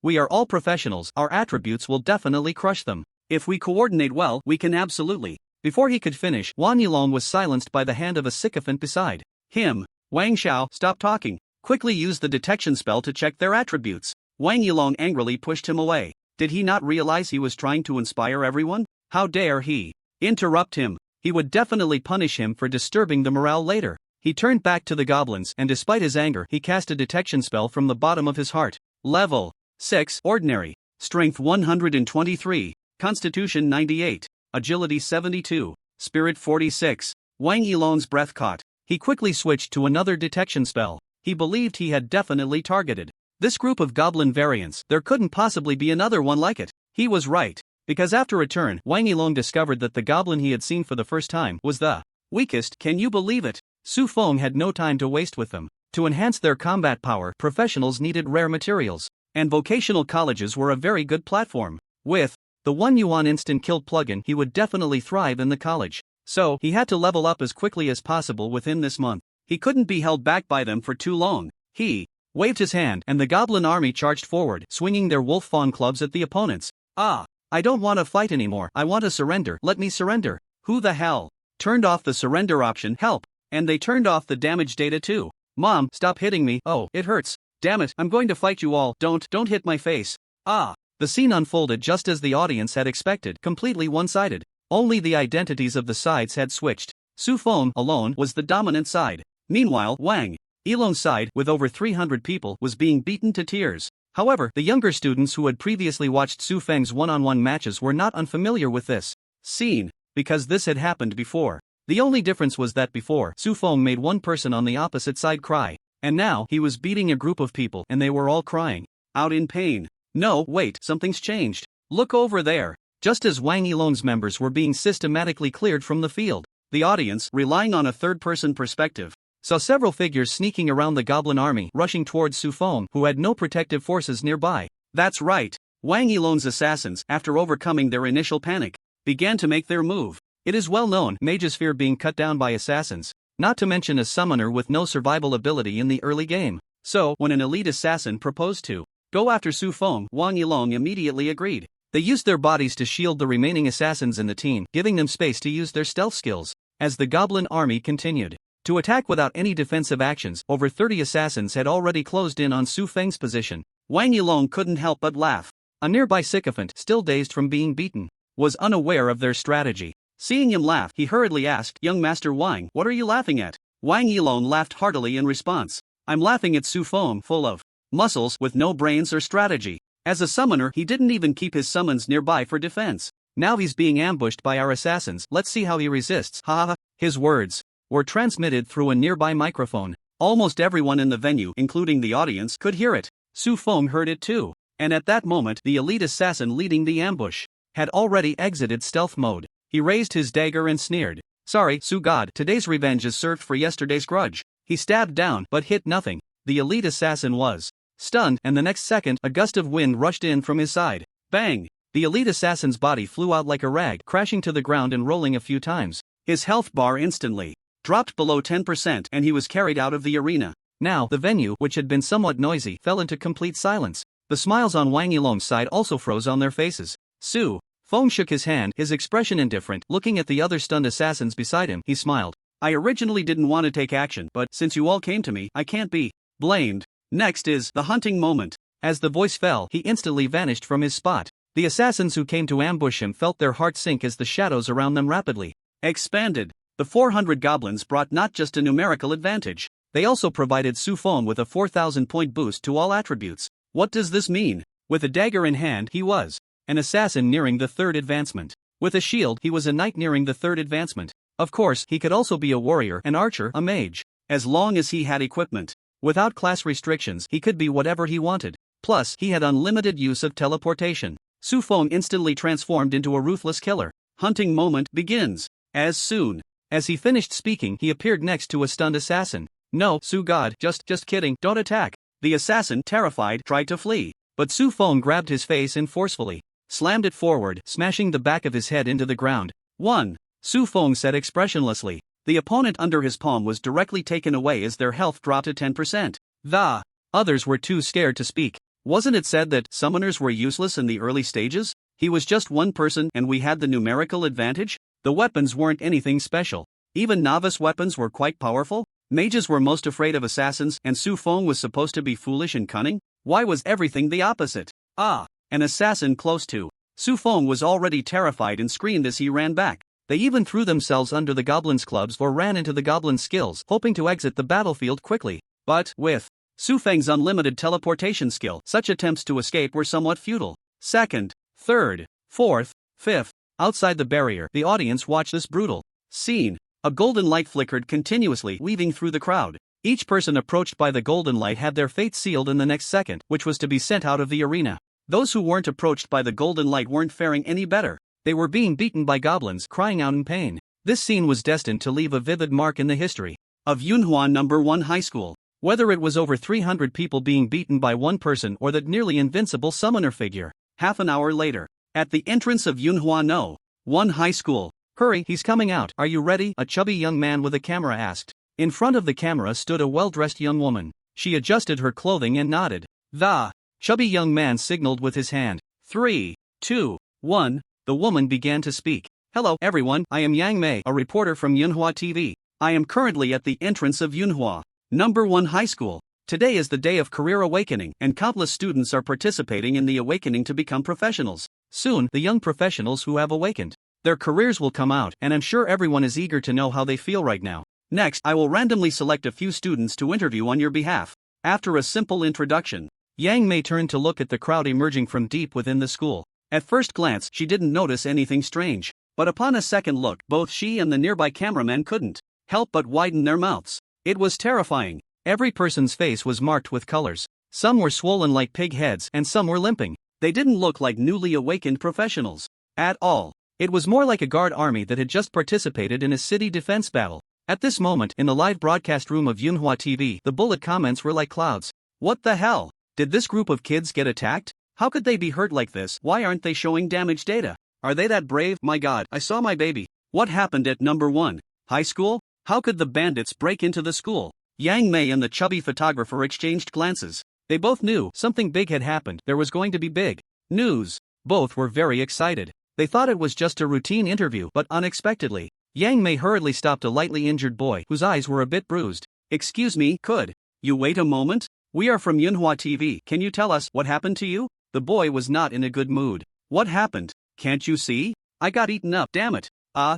We are all professionals, our attributes will definitely crush them. If we coordinate well, we can absolutely." Before he could finish, Wang Yilong was silenced by the hand of a sycophant beside him. "Wang Xiao, stop talking. Quickly use the detection spell to check their attributes." Wang Yilong angrily pushed him away. Did he not realize he was trying to inspire everyone? How dare he interrupt him? He would definitely punish him for disturbing the morale later. He turned back to the goblins and despite his anger he cast a detection spell from the bottom of his heart. Level 6 Ordinary. Strength 123. Constitution 98. Agility 72. Spirit 46. Wang Yilong's breath caught. He quickly switched to another detection spell. He believed he had definitely targeted this group of goblin variants. There couldn't possibly be another one like it. He was right. Because after a turn, Wang Yilong discovered that the goblin he had seen for the first time was the weakest. Can you believe it? Su Feng had no time to waste with them. To enhance their combat power, professionals needed rare materials, and vocational colleges were a very good platform. With the 1 yuan instant kill plugin, he would definitely thrive in the college. So, he had to level up as quickly as possible within this month. He couldn't be held back by them for too long. He waved his hand, and the goblin army charged forward, swinging their wolf fawn clubs at the opponents. "Ah, I don't want to fight anymore, I want to surrender, let me surrender." Who the hell turned off the surrender option? Help! And they turned off the damage data too. "Mom, stop hitting me, oh, it hurts. Damn it, I'm going to fight you all, don't hit my face." Ah! The scene unfolded just as the audience had expected, completely one-sided. Only the identities of the sides had switched. Su Feng, alone, was the dominant side. Meanwhile, Wang Yilong's side, with over 300 people, was being beaten to tears. However, the younger students who had previously watched Su Feng's one-on-one matches were not unfamiliar with this scene, because this had happened before. The only difference was that before, Su Feng made one person on the opposite side cry, and now, he was beating a group of people and they were all crying out in pain. No, wait, something's changed. Look over there. Just as Wang Yilong's members were being systematically cleared from the field, the audience, relying on a third-person perspective, saw several figures sneaking around the goblin army, rushing towards Su Feng, who had no protective forces nearby. That's right. Wang Yilong's assassins, after overcoming their initial panic, began to make their move. It is well known, mages fear being cut down by assassins, not to mention a summoner with no survival ability in the early game. So, when an elite assassin proposed to go after Su Feng, Wang Yilong immediately agreed. They used their bodies to shield the remaining assassins in the team, giving them space to use their stealth skills. As the goblin army continued to attack without any defensive actions, over 30 assassins had already closed in on Su Feng's position. Wang Yilong couldn't help but laugh. A nearby sycophant, still dazed from being beaten, was unaware of their strategy. Seeing him laugh, he hurriedly asked, "Young Master Wang, what are you laughing at?" Wang Yilong laughed heartily in response. "I'm laughing at Su Feng, full of muscles with no brains or strategy. As a summoner, he didn't even keep his summons nearby for defense. Now he's being ambushed by our assassins, let's see how he resists, ha ha ha." His words were transmitted through a nearby microphone. Almost everyone in the venue, including the audience, could hear it. Su Feng heard it too. And at that moment, the elite assassin leading the ambush had already exited stealth mode. He raised his dagger and sneered. "Sorry, Su God, today's revenge is served for yesterday's grudge." He stabbed down, but hit nothing. The elite assassin was stunned, and the next second, a gust of wind rushed in from his side. Bang! The elite assassin's body flew out like a rag, crashing to the ground and rolling a few times. His health bar instantly dropped below 10% and he was carried out of the arena. Now, the venue, which had been somewhat noisy, fell into complete silence. The smiles on Wang Yilong's side also froze on their faces. Su Feng shook his hand, his expression indifferent. Looking at the other stunned assassins beside him, he smiled. "I originally didn't want to take action, but since you all came to me, I can't be blamed. Next is the hunting moment." As the voice fell, he instantly vanished from his spot. The assassins who came to ambush him felt their hearts sink as the shadows around them rapidly expanded. The 400 goblins brought not just a numerical advantage, they also provided Su Feng with a 4,000-point boost to all attributes. What does this mean? With a dagger in hand, he was an assassin nearing the third advancement. With a shield, he was a knight nearing the third advancement. Of course, he could also be a warrior, an archer, a mage. As long as he had equipment. Without class restrictions, he could be whatever he wanted. Plus, he had unlimited use of teleportation. Su Feng instantly transformed into a ruthless killer. Hunting moment begins. As soon as he finished speaking, he appeared next to a stunned assassin. No, Su God, just kidding, don't attack. The assassin, terrified, tried to flee, but Su Feng grabbed his face and forcefully slammed it forward, smashing the back of his head into the ground. 1. Su Feng said expressionlessly. The opponent under his palm was directly taken away as their health dropped to 10%. The others were too scared to speak. Wasn't it said that summoners were useless in the early stages? He was just one person and we had the numerical advantage? The weapons weren't anything special. Even novice weapons were quite powerful. Mages were most afraid of assassins and Su Feng was supposed to be foolish and cunning? Why was everything the opposite? An assassin close to Su Feng was already terrified and screamed as he ran back. They even threw themselves under the goblins' clubs or ran into the goblins' skills, hoping to exit the battlefield quickly. But, with Su Feng's unlimited teleportation skill, such attempts to escape were somewhat futile. Second, third, fourth, fifth, outside the barrier, the audience watched this brutal scene. A golden light flickered continuously, weaving through the crowd. Each person approached by the golden light had their fate sealed in the next second, which was to be sent out of the arena. Those who weren't approached by the golden light weren't faring any better. They were being beaten by goblins, crying out in pain. This scene was destined to leave a vivid mark in the history of Yunhua No. 1 High School. Whether it was over 300 people being beaten by one person or that nearly invincible summoner figure. Half an hour later, at the entrance of Yunhua No. 1 High School. Hurry, he's coming out. Are you ready? A chubby young man with a camera asked. In front of the camera stood a well-dressed young woman. She adjusted her clothing and nodded. The chubby young man signaled with his hand. 3, 2, 1. The woman began to speak. Hello, everyone, I am Yang Mei, a reporter from Yunhua TV. I am currently at the entrance of Yunhua No. 1 High School. Today is the day of career awakening, and countless students are participating in the awakening to become professionals. Soon, the young professionals who have awakened, their careers will come out, and I'm sure everyone is eager to know how they feel right now. Next, I will randomly select a few students to interview on your behalf. After a simple introduction, Yang Mei turned to look at the crowd emerging from deep within the school. At first glance, she didn't notice anything strange, but upon a second look, both she and the nearby cameraman couldn't help but widen their mouths. It was terrifying. Every person's face was marked with colors. Some were swollen like pig heads and some were limping. They didn't look like newly awakened professionals at all. It was more like a guard army that had just participated in a city defense battle. At this moment, in the live broadcast room of Yunhua TV, the bullet comments were like clouds. What the hell? Did this group of kids get attacked? How could they be hurt like this? Why aren't they showing damage data? Are they that brave? My god, I saw my baby. What happened at No. 1 High School? How could the bandits break into the school? Yang Mei and the chubby photographer exchanged glances. They both knew something big had happened. There was going to be big news. Both were very excited. They thought it was just a routine interview, but unexpectedly, Yang Mei hurriedly stopped a lightly injured boy whose eyes were a bit bruised. Excuse me, could you wait a moment? We are from Yunhua TV. Can you tell us what happened to you? The boy was not in a good mood. What happened? Can't you see? I got eaten up, damn it.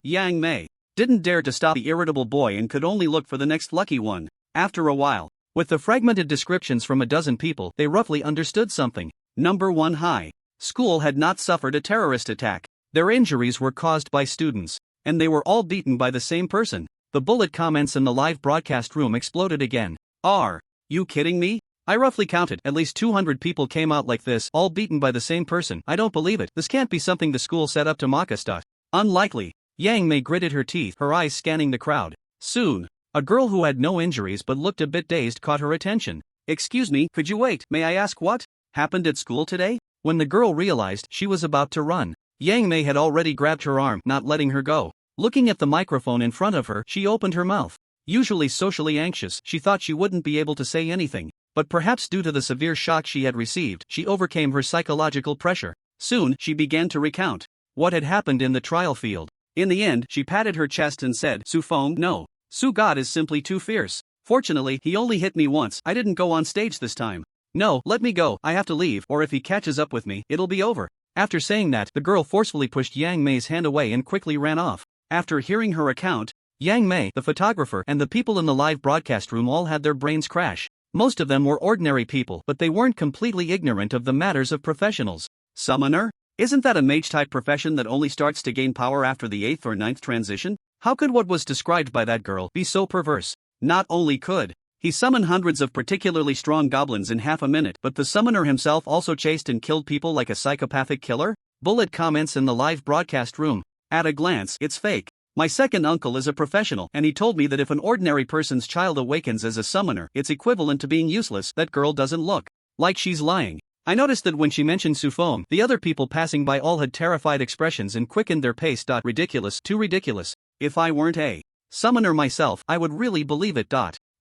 Yang Mei didn't dare to stop the irritable boy and could only look for the next lucky one. After a while, with the fragmented descriptions from a dozen people, they roughly understood something. No. 1 High School had not suffered a terrorist attack. Their injuries were caused by students, and they were all beaten by the same person. The bullet comments in the live broadcast room exploded again. Are you kidding me? I roughly counted, at least 200 people came out like this, all beaten by the same person. I don't believe it. This can't be something the school set up to mock us. Unlikely. Yang Mei gritted her teeth, her eyes scanning the crowd. Soon, a girl who had no injuries but looked a bit dazed caught her attention. Excuse me, could you wait? May I ask what happened at school today? When the girl realized she was about to run, Yang Mei had already grabbed her arm, not letting her go. Looking at the microphone in front of her, she opened her mouth. Usually socially anxious, she thought she wouldn't be able to say anything. But perhaps due to the severe shock she had received, she overcame her psychological pressure. Soon, she began to recount what had happened in the trial field. In the end, she patted her chest and said, Su Feng, no. Su God is simply too fierce. Fortunately, he only hit me once. I didn't go on stage this time. No, let me go. I have to leave, or if he catches up with me, it'll be over. After saying that, the girl forcefully pushed Yang Mei's hand away and quickly ran off. After hearing her account, Yang Mei, the photographer, and the people in the live broadcast room all had their brains crash. Most of them were ordinary people, but they weren't completely ignorant of the matters of professionals. Summoner? Isn't that a mage-type profession that only starts to gain power after the 8th or 9th transition? How could what was described by that girl be so perverse? Not only could he summon hundreds of particularly strong goblins in half a minute, but the summoner himself also chased and killed people like a psychopathic killer? Bullet comments in the live broadcast room. At a glance, it's fake. My second uncle is a professional and he told me that if an ordinary person's child awakens as a summoner, it's equivalent to being useless. That girl doesn't look like she's lying. I noticed that when she mentioned Sufong, the other people passing by all had terrified expressions and quickened their pace. Ridiculous, too ridiculous. If I weren't a summoner myself, I would really believe it.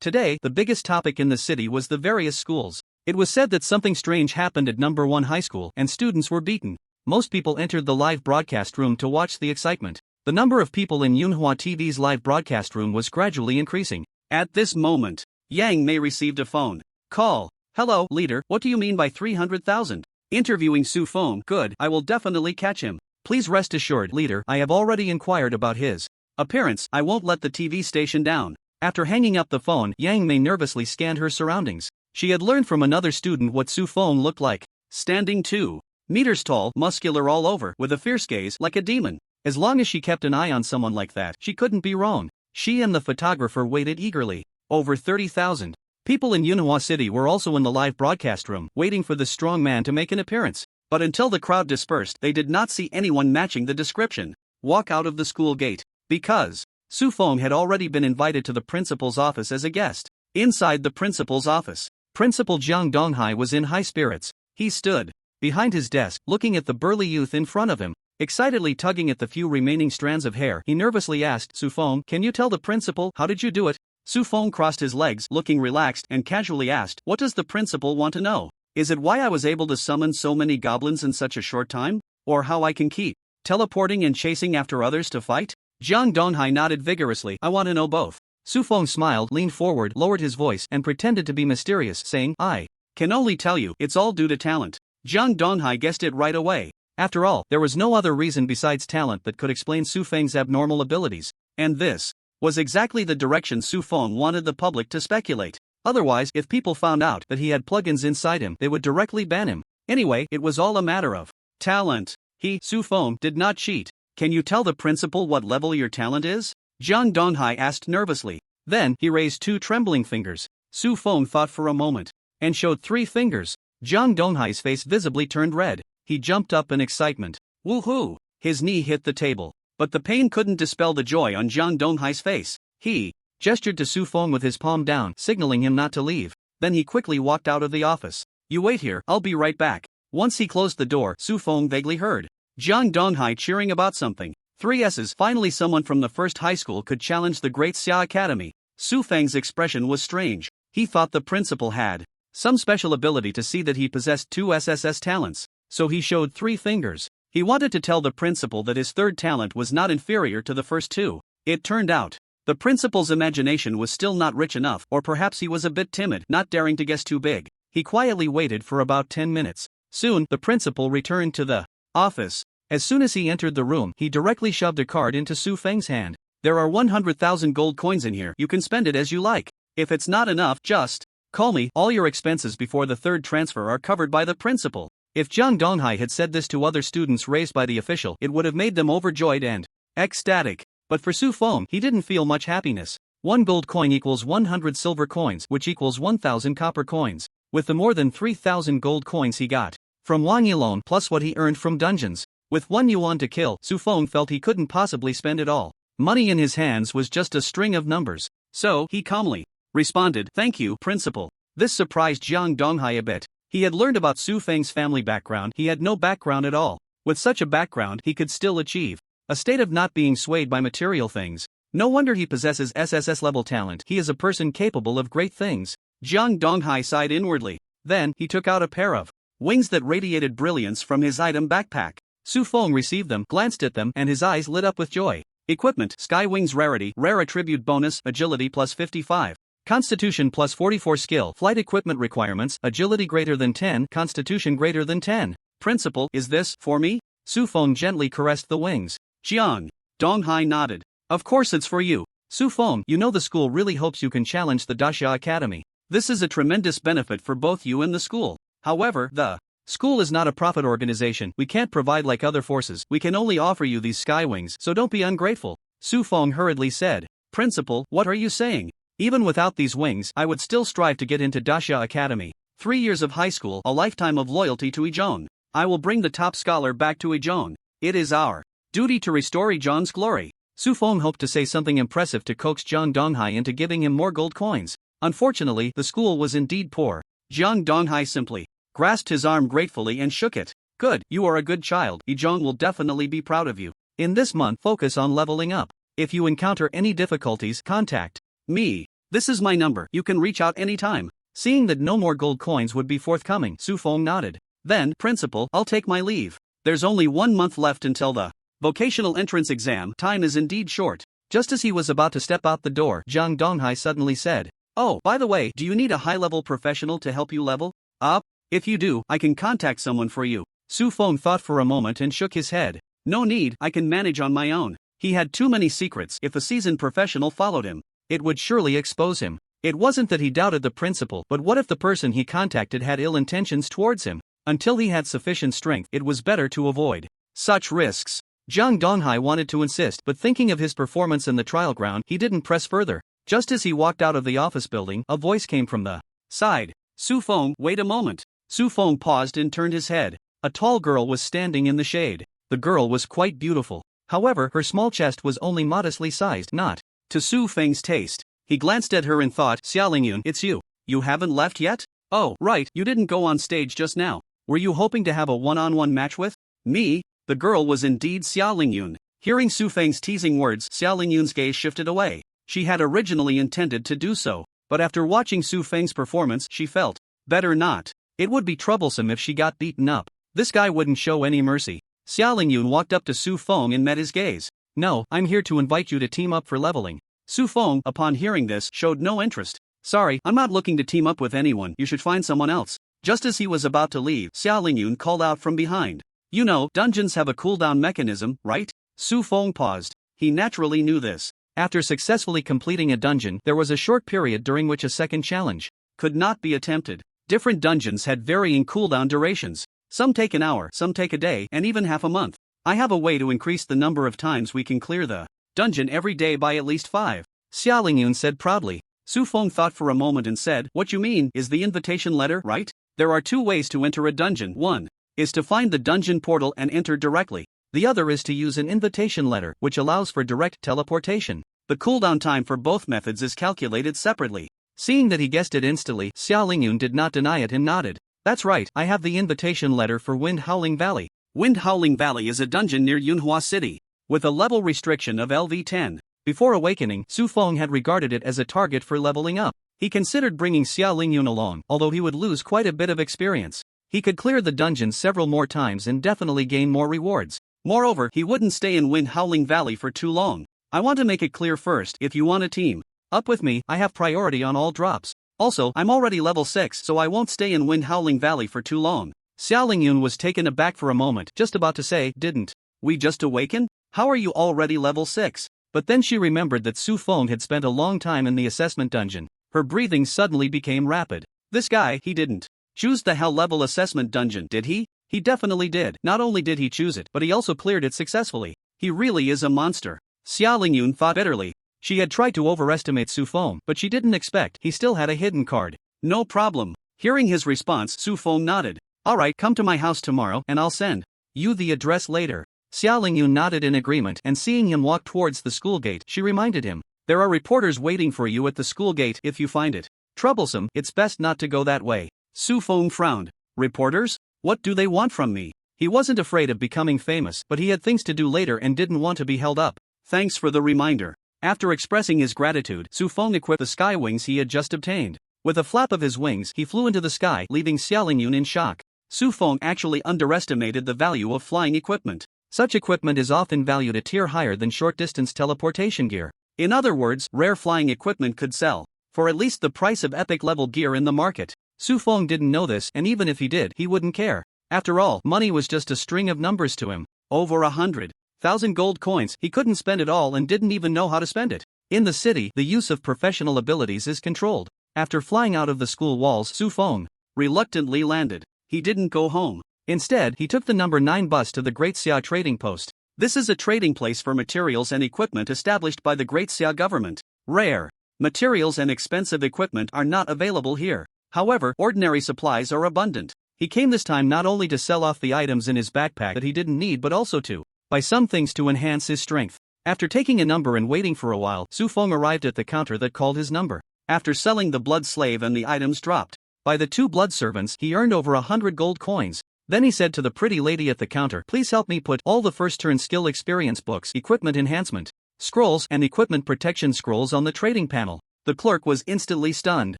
Today, the biggest topic in the city was the various schools. It was said that something strange happened at number 1 high school and students were beaten. Most people entered the live broadcast room to watch the excitement. The number of people in Manhwa TV's live broadcast room was gradually increasing. At this moment, Yang Mei received a phone call. Hello, leader, what do you mean by 300,000? Interviewing Su Feng. Good, I will definitely catch him. Please rest assured, leader, I have already inquired about his appearance. I won't let the TV station down. After hanging up the phone, Yang Mei nervously scanned her surroundings. She had learned from another student what Su Feng looked like. Standing 2 meters tall, muscular all over, with a fierce gaze like a demon. As long as she kept an eye on someone like that, she couldn't be wrong. She and the photographer waited eagerly. Over 30,000 people in Manhwa City were also in the live broadcast room, waiting for the strong man to make an appearance. But until the crowd dispersed, they did not see anyone matching the description walk out of the school gate, because Su Feng had already been invited to the principal's office as a guest. Inside the principal's office, Principal Jiang Donghai was in high spirits. He stood behind his desk, looking at the burly youth in front of him. Excitedly tugging at the few remaining strands of hair, he nervously asked, Su Feng, can you tell the principal, how did you do it? Su Feng crossed his legs, looking relaxed, and casually asked, what does the principal want to know? Is it why I was able to summon so many goblins in such a short time? Or how I can keep teleporting and chasing after others to fight? Jiang Donghai nodded vigorously. I want to know both. Su Feng smiled, leaned forward, lowered his voice, and pretended to be mysterious, saying, I can only tell you, it's all due to talent. Jiang Donghai guessed it right away. After all, there was no other reason besides talent that could explain Su Feng's abnormal abilities. And this was exactly the direction Su Feng wanted the public to speculate. Otherwise, if people found out that he had plugins inside him, they would directly ban him. Anyway, it was all a matter of talent. He, Su Feng, did not cheat. Can you tell the principal what level your talent is? Jiang Donghai asked nervously. Then, he raised 2 trembling fingers. Su Feng thought for a moment and showed 3 fingers. Jiang Donghai's face visibly turned red. He jumped up in excitement. Woohoo! His knee hit the table. But the pain couldn't dispel the joy on Jiang Donghai's face. He gestured to Su Feng with his palm down, signaling him not to leave. Then he quickly walked out of the office. You wait here, I'll be right back. Once he closed the door, Su Feng vaguely heard Jiang Donghai cheering about something. 3 S's. Finally someone from the first high school could challenge the great Xia Academy. Su Feng's expression was strange. He thought the principal had some special ability to see that he possessed 2 SSS talents. So he showed 3 fingers. He wanted to tell the principal that his third talent was not inferior to the first 2. It turned out the principal's imagination was still not rich enough, or perhaps he was a bit timid, not daring to guess too big. He quietly waited for about 10 minutes. Soon, the principal returned to the office. As soon as he entered the room, he directly shoved a card into Su Feng's hand. There are 100,000 gold coins in here. You can spend it as you like. If it's not enough, just call me. All your expenses before the third transfer are covered by the principal. If Jiang Donghai had said this to other students raised by the official, it would have made them overjoyed and ecstatic. But for Su Feng, he didn't feel much happiness. 1 gold coin equals 100 silver coins, which equals 1,000 copper coins. With the more than 3,000 gold coins he got from Wang Yilong plus what he earned from dungeons, with 1 yuan to kill, Su Feng felt he couldn't possibly spend it all. Money in his hands was just a string of numbers. So, he calmly responded, thank you, principal. This surprised Jiang Donghai a bit. He had learned about Su Feng's family background. He had no background at all. With such a background, he could still achieve a state of not being swayed by material things. No wonder he possesses SSS level talent. He is a person capable of great things. Jiang Donghai sighed inwardly. Then, he took out a pair of wings that radiated brilliance from his item backpack. Su Feng received them, glanced at them, and his eyes lit up with joy. Equipment, Sky Wings Rarity, Rare Attribute Bonus, Agility plus 55. Constitution plus 44 skill. Flight equipment requirements, agility greater than 10, constitution greater than 10. Principal, is this for me? Su Feng gently caressed the wings. Jiang Donghai nodded. Of course it's for you. Su Feng, you know the school really hopes you can challenge the Daxia Academy. This is a tremendous benefit for both you and the school. However, the school is not a profit organization. We can't provide like other forces. We can only offer you these sky wings, so don't be ungrateful. Su Feng hurriedly said. Principal, what are you saying? Even without these wings, I would still strive to get into Daxia Academy. 3 years of high school, a lifetime of loyalty to Ijon. I will bring the top scholar back to Ijon. It is our duty to restore Ijon's glory. Su Feng hoped to say something impressive to coax Jiang Donghai into giving him more gold coins. Unfortunately, the school was indeed poor. Jiang Donghai simply grasped his arm gratefully and shook it. Good, you are a good child. Yizhong will definitely be proud of you. In this month, focus on leveling up. If you encounter any difficulties, contact me. This is my number. You can reach out anytime. Seeing that no more gold coins would be forthcoming, Su Feng nodded. Then, principal, I'll take my leave. There's only 1 month left until the vocational entrance exam. Time is indeed short. Just as he was about to step out the door, Jiang Donghai suddenly said, "Oh, by the way, do you need a high-level professional to help you level up? If you do, I can contact someone for you." Su Feng thought for a moment and shook his head. "No need, I can manage on my own." He had too many secrets. If a seasoned professional followed him, it would surely expose him. It wasn't that he doubted the principal, but what if the person he contacted had ill intentions towards him? Until he had sufficient strength, it was better to avoid such risks. Jiang Donghai wanted to insist, but thinking of his performance in the trial ground, he didn't press further. Just as he walked out of the office building, a voice came from the side. "Su Feng, wait a moment." Su Feng paused and turned his head. A tall girl was standing in the shade. The girl was quite beautiful. However, her small chest was only modestly sized, not to Su Feng's taste. He glanced at her and thought, "Xiaolingyun, it's you. You haven't left yet? Oh, right, you didn't go on stage just now. Were you hoping to have a one-on-one match with me?" The girl was indeed Xiaolingyun. Hearing Su Feng's teasing words, Xiaolingyun's gaze shifted away. She had originally intended to do so, but after watching Su Feng's performance, she felt better not. It would be troublesome if she got beaten up. This guy wouldn't show any mercy. Xiaolingyun walked up to Su Feng and met his gaze. "No, I'm here to invite you to team up for leveling." Su Feng, upon hearing this, showed no interest. "Sorry, I'm not looking to team up with anyone. You should find someone else." Just as he was about to leave, Xiaolingyun called out from behind. "You know, dungeons have a cooldown mechanism, right?" Su Feng paused. He naturally knew this. After successfully completing a dungeon, there was a short period during which a second challenge could not be attempted. Different dungeons had varying cooldown durations. Some take an hour, some take a day, and even half a month. I have a way to increase the number of times we can clear the dungeon every day by at least 5. Xiaolingyun said proudly. Su Feng thought for a moment and said, "What you mean is the invitation letter, right? There are 2 ways to enter a dungeon. One is to find the dungeon portal and enter directly. The other is to use an invitation letter, which allows for direct teleportation. The cooldown time for both methods is calculated separately." Seeing that he guessed it instantly, Xiaolingyun did not deny it and nodded. "That's right, I have the invitation letter for Wind Howling Valley." Wind Howling Valley is a dungeon near Yunhua City, with a level restriction of LV10. Before awakening, Su Feng had regarded it as a target for leveling up. He considered bringing Xiaolingyun along, although he would lose quite a bit of experience. He could clear the dungeon several more times and definitely gain more rewards. Moreover, he wouldn't stay in Wind Howling Valley for too long. I want to make it clear first, if you want a team up with me, I have priority on all drops. Also, I'm already level 6, so I won't stay in Wind Howling Valley for too long. Xiaolingyun was taken aback for a moment, just about to say, "Didn't we just awaken? How are you already level 6? But then she remembered that Su Feng had spent a long time in the assessment dungeon. Her breathing suddenly became rapid. This guy, he didn't choose the hell level assessment dungeon, did he? He definitely did. Not only did he choose it, but he also cleared it successfully. He really is a monster. Xiaolingyun thought bitterly. She had tried to overestimate Su Feng, but she didn't expect he still had a hidden card. No problem. Hearing his response, Su Feng nodded. Alright, come to my house tomorrow, and I'll send you the address later. Xiaolingyun nodded in agreement, and seeing him walk towards the school gate, she reminded him. There are reporters waiting for you at the school gate if you find it troublesome, it's best not to go that way. Su Feng frowned. Reporters? What do they want from me? He wasn't afraid of becoming famous, but he had things to do later and didn't want to be held up. Thanks for the reminder. After expressing his gratitude, Su Feng equipped the sky wings he had just obtained. With a flap of his wings, he flew into the sky, leaving Xiaolingyun in shock. Su Feng actually underestimated the value of flying equipment. Such equipment is often valued a tier higher than short-distance teleportation gear. In other words, rare flying equipment could sell for at least the price of epic-level gear in the market. Su Feng didn't know this, and even if he did, he wouldn't care. After all, money was just a string of numbers to him. Over 100,000 gold coins, he couldn't spend it all and didn't even know how to spend it. In the city, the use of professional abilities is controlled. After flying out of the school walls, Su Feng reluctantly landed. He didn't go home. Instead, he took the number 9 bus to the Great Xia trading post. This is a trading place for materials and equipment established by the Great Xia government. Rare materials and expensive equipment are not available here. However, ordinary supplies are abundant. He came this time not only to sell off the items in his backpack that he didn't need but also to buy some things to enhance his strength. After taking a number and waiting for a while, Su Feng arrived at the counter that called his number. After selling the blood slave and the items dropped by the 2 blood servants, he earned over 100 gold coins. Then he said to the pretty lady at the counter, "Please help me put all the first turn skill experience books, equipment enhancement scrolls, and equipment protection scrolls on the trading panel." The clerk was instantly stunned.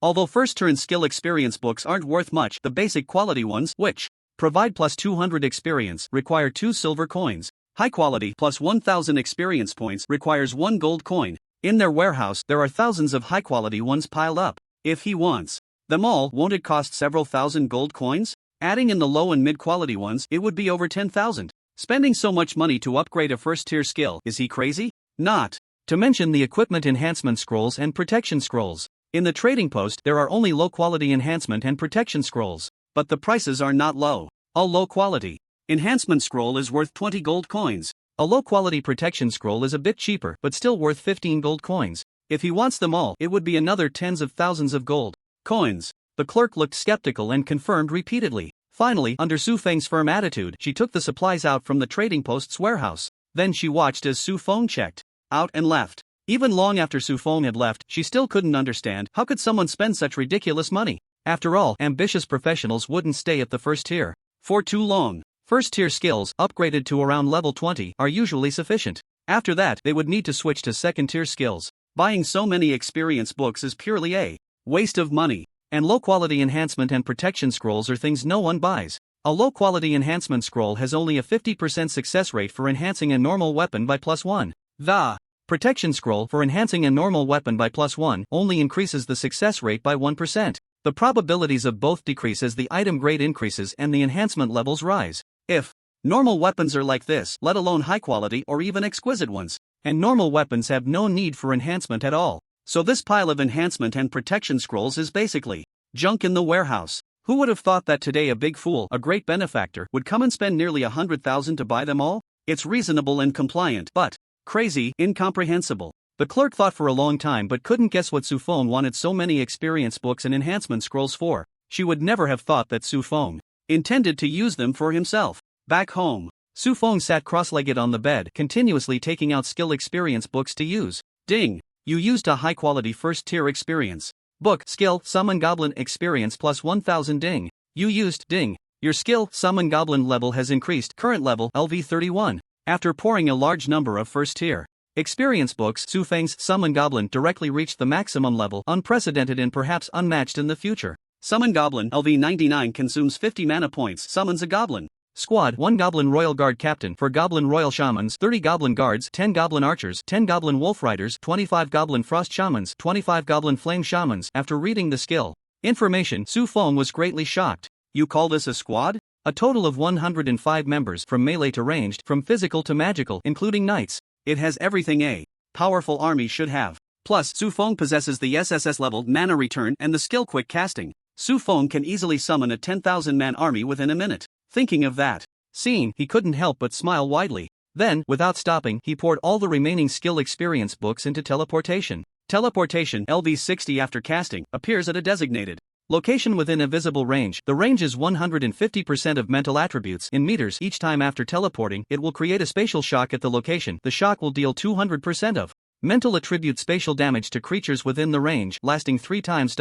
Although first turn skill experience books aren't worth much, the basic quality ones, which provide plus 200 experience, require 2 silver coins. High quality plus 1000 experience points requires 1 gold coin. In their warehouse, there are thousands of high quality ones piled up. If he wants them all, won't it cost several thousand gold coins? Adding in the low and mid quality ones, it would be over 10,000. Spending so much money to upgrade a first tier skill, is he crazy? Not to mention the equipment enhancement scrolls and protection scrolls. In the trading post, there are only low quality enhancement and protection scrolls, but the prices are not low. A low quality enhancement scroll is worth 20 gold coins. A low quality protection scroll is a bit cheaper but still worth 15 gold coins. If he wants them all, it would be another tens of thousands of gold coins. The clerk looked skeptical and confirmed repeatedly. Finally, under Su Feng's firm attitude, she took the supplies out from the trading post's warehouse. Then she watched as Su Feng checked out and left. Even long after Su Feng had left, she still couldn't understand how could someone spend such ridiculous money. After all, ambitious professionals wouldn't stay at the first tier for too long. First tier skills, upgraded to around level 20, are usually sufficient. After that, they would need to switch to second tier skills. Buying so many experience books is purely a waste of money. And low quality enhancement and protection scrolls are things no one buys. A low quality enhancement scroll has only a 50% success rate for enhancing a normal weapon by +1. The protection scroll for enhancing a normal weapon by +1 only increases the success rate by 1%. The probabilities of both decrease as the item grade increases and the enhancement levels rise. If normal weapons are like this, let alone high quality or even exquisite ones, and normal weapons have no need for enhancement at all. So this pile of enhancement and protection scrolls is basically junk in the warehouse. Who would have thought that today a big fool, a great benefactor, would come and spend nearly 100,000 to buy them all? It's reasonable and compliant, but crazy, incomprehensible. The clerk thought for a long time but couldn't guess what Su Feng wanted so many experience books and enhancement scrolls for. She would never have thought that Su Feng intended to use them for himself. Back home, Su Feng sat cross-legged on the bed, continuously taking out skill experience books to use. Ding! You used a high-quality first-tier experience book, skill, summon goblin experience plus 1000 ding. You used, ding. Your skill, summon goblin level has increased, current level, LV31. After pouring a large number of first-tier experience books, Su Feng's summon goblin directly reached the maximum level, unprecedented and perhaps unmatched in the future. Summon goblin, LV99 consumes 50 mana points, summons a goblin. Squad, 1 Goblin Royal Guard Captain, 4 Goblin Royal Shamans, 30 Goblin Guards, 10 Goblin Archers, 10 Goblin Wolf Riders, 25 Goblin Frost Shamans, 25 Goblin Flame Shamans. After reading the skill information, Su Feng was greatly shocked. You call this a squad? A total of 105 members, from melee to ranged, from physical to magical, including knights. It has everything a powerful army should have. Plus, Su Feng possesses the SSS level mana return and the skill quick casting. Su Feng can easily summon a 10,000 man army within a minute. Thinking of that scene, he couldn't help but smile widely. Then, without stopping, he poured all the remaining skill experience books into teleportation. Teleportation, LV60 after casting, appears at a designated location within a visible range. The range is 150% of mental attributes in meters. Each time after teleporting, it will create a spatial shock at the location. The shock will deal 200% of mental attribute spatial damage to creatures within the range, lasting 3 times.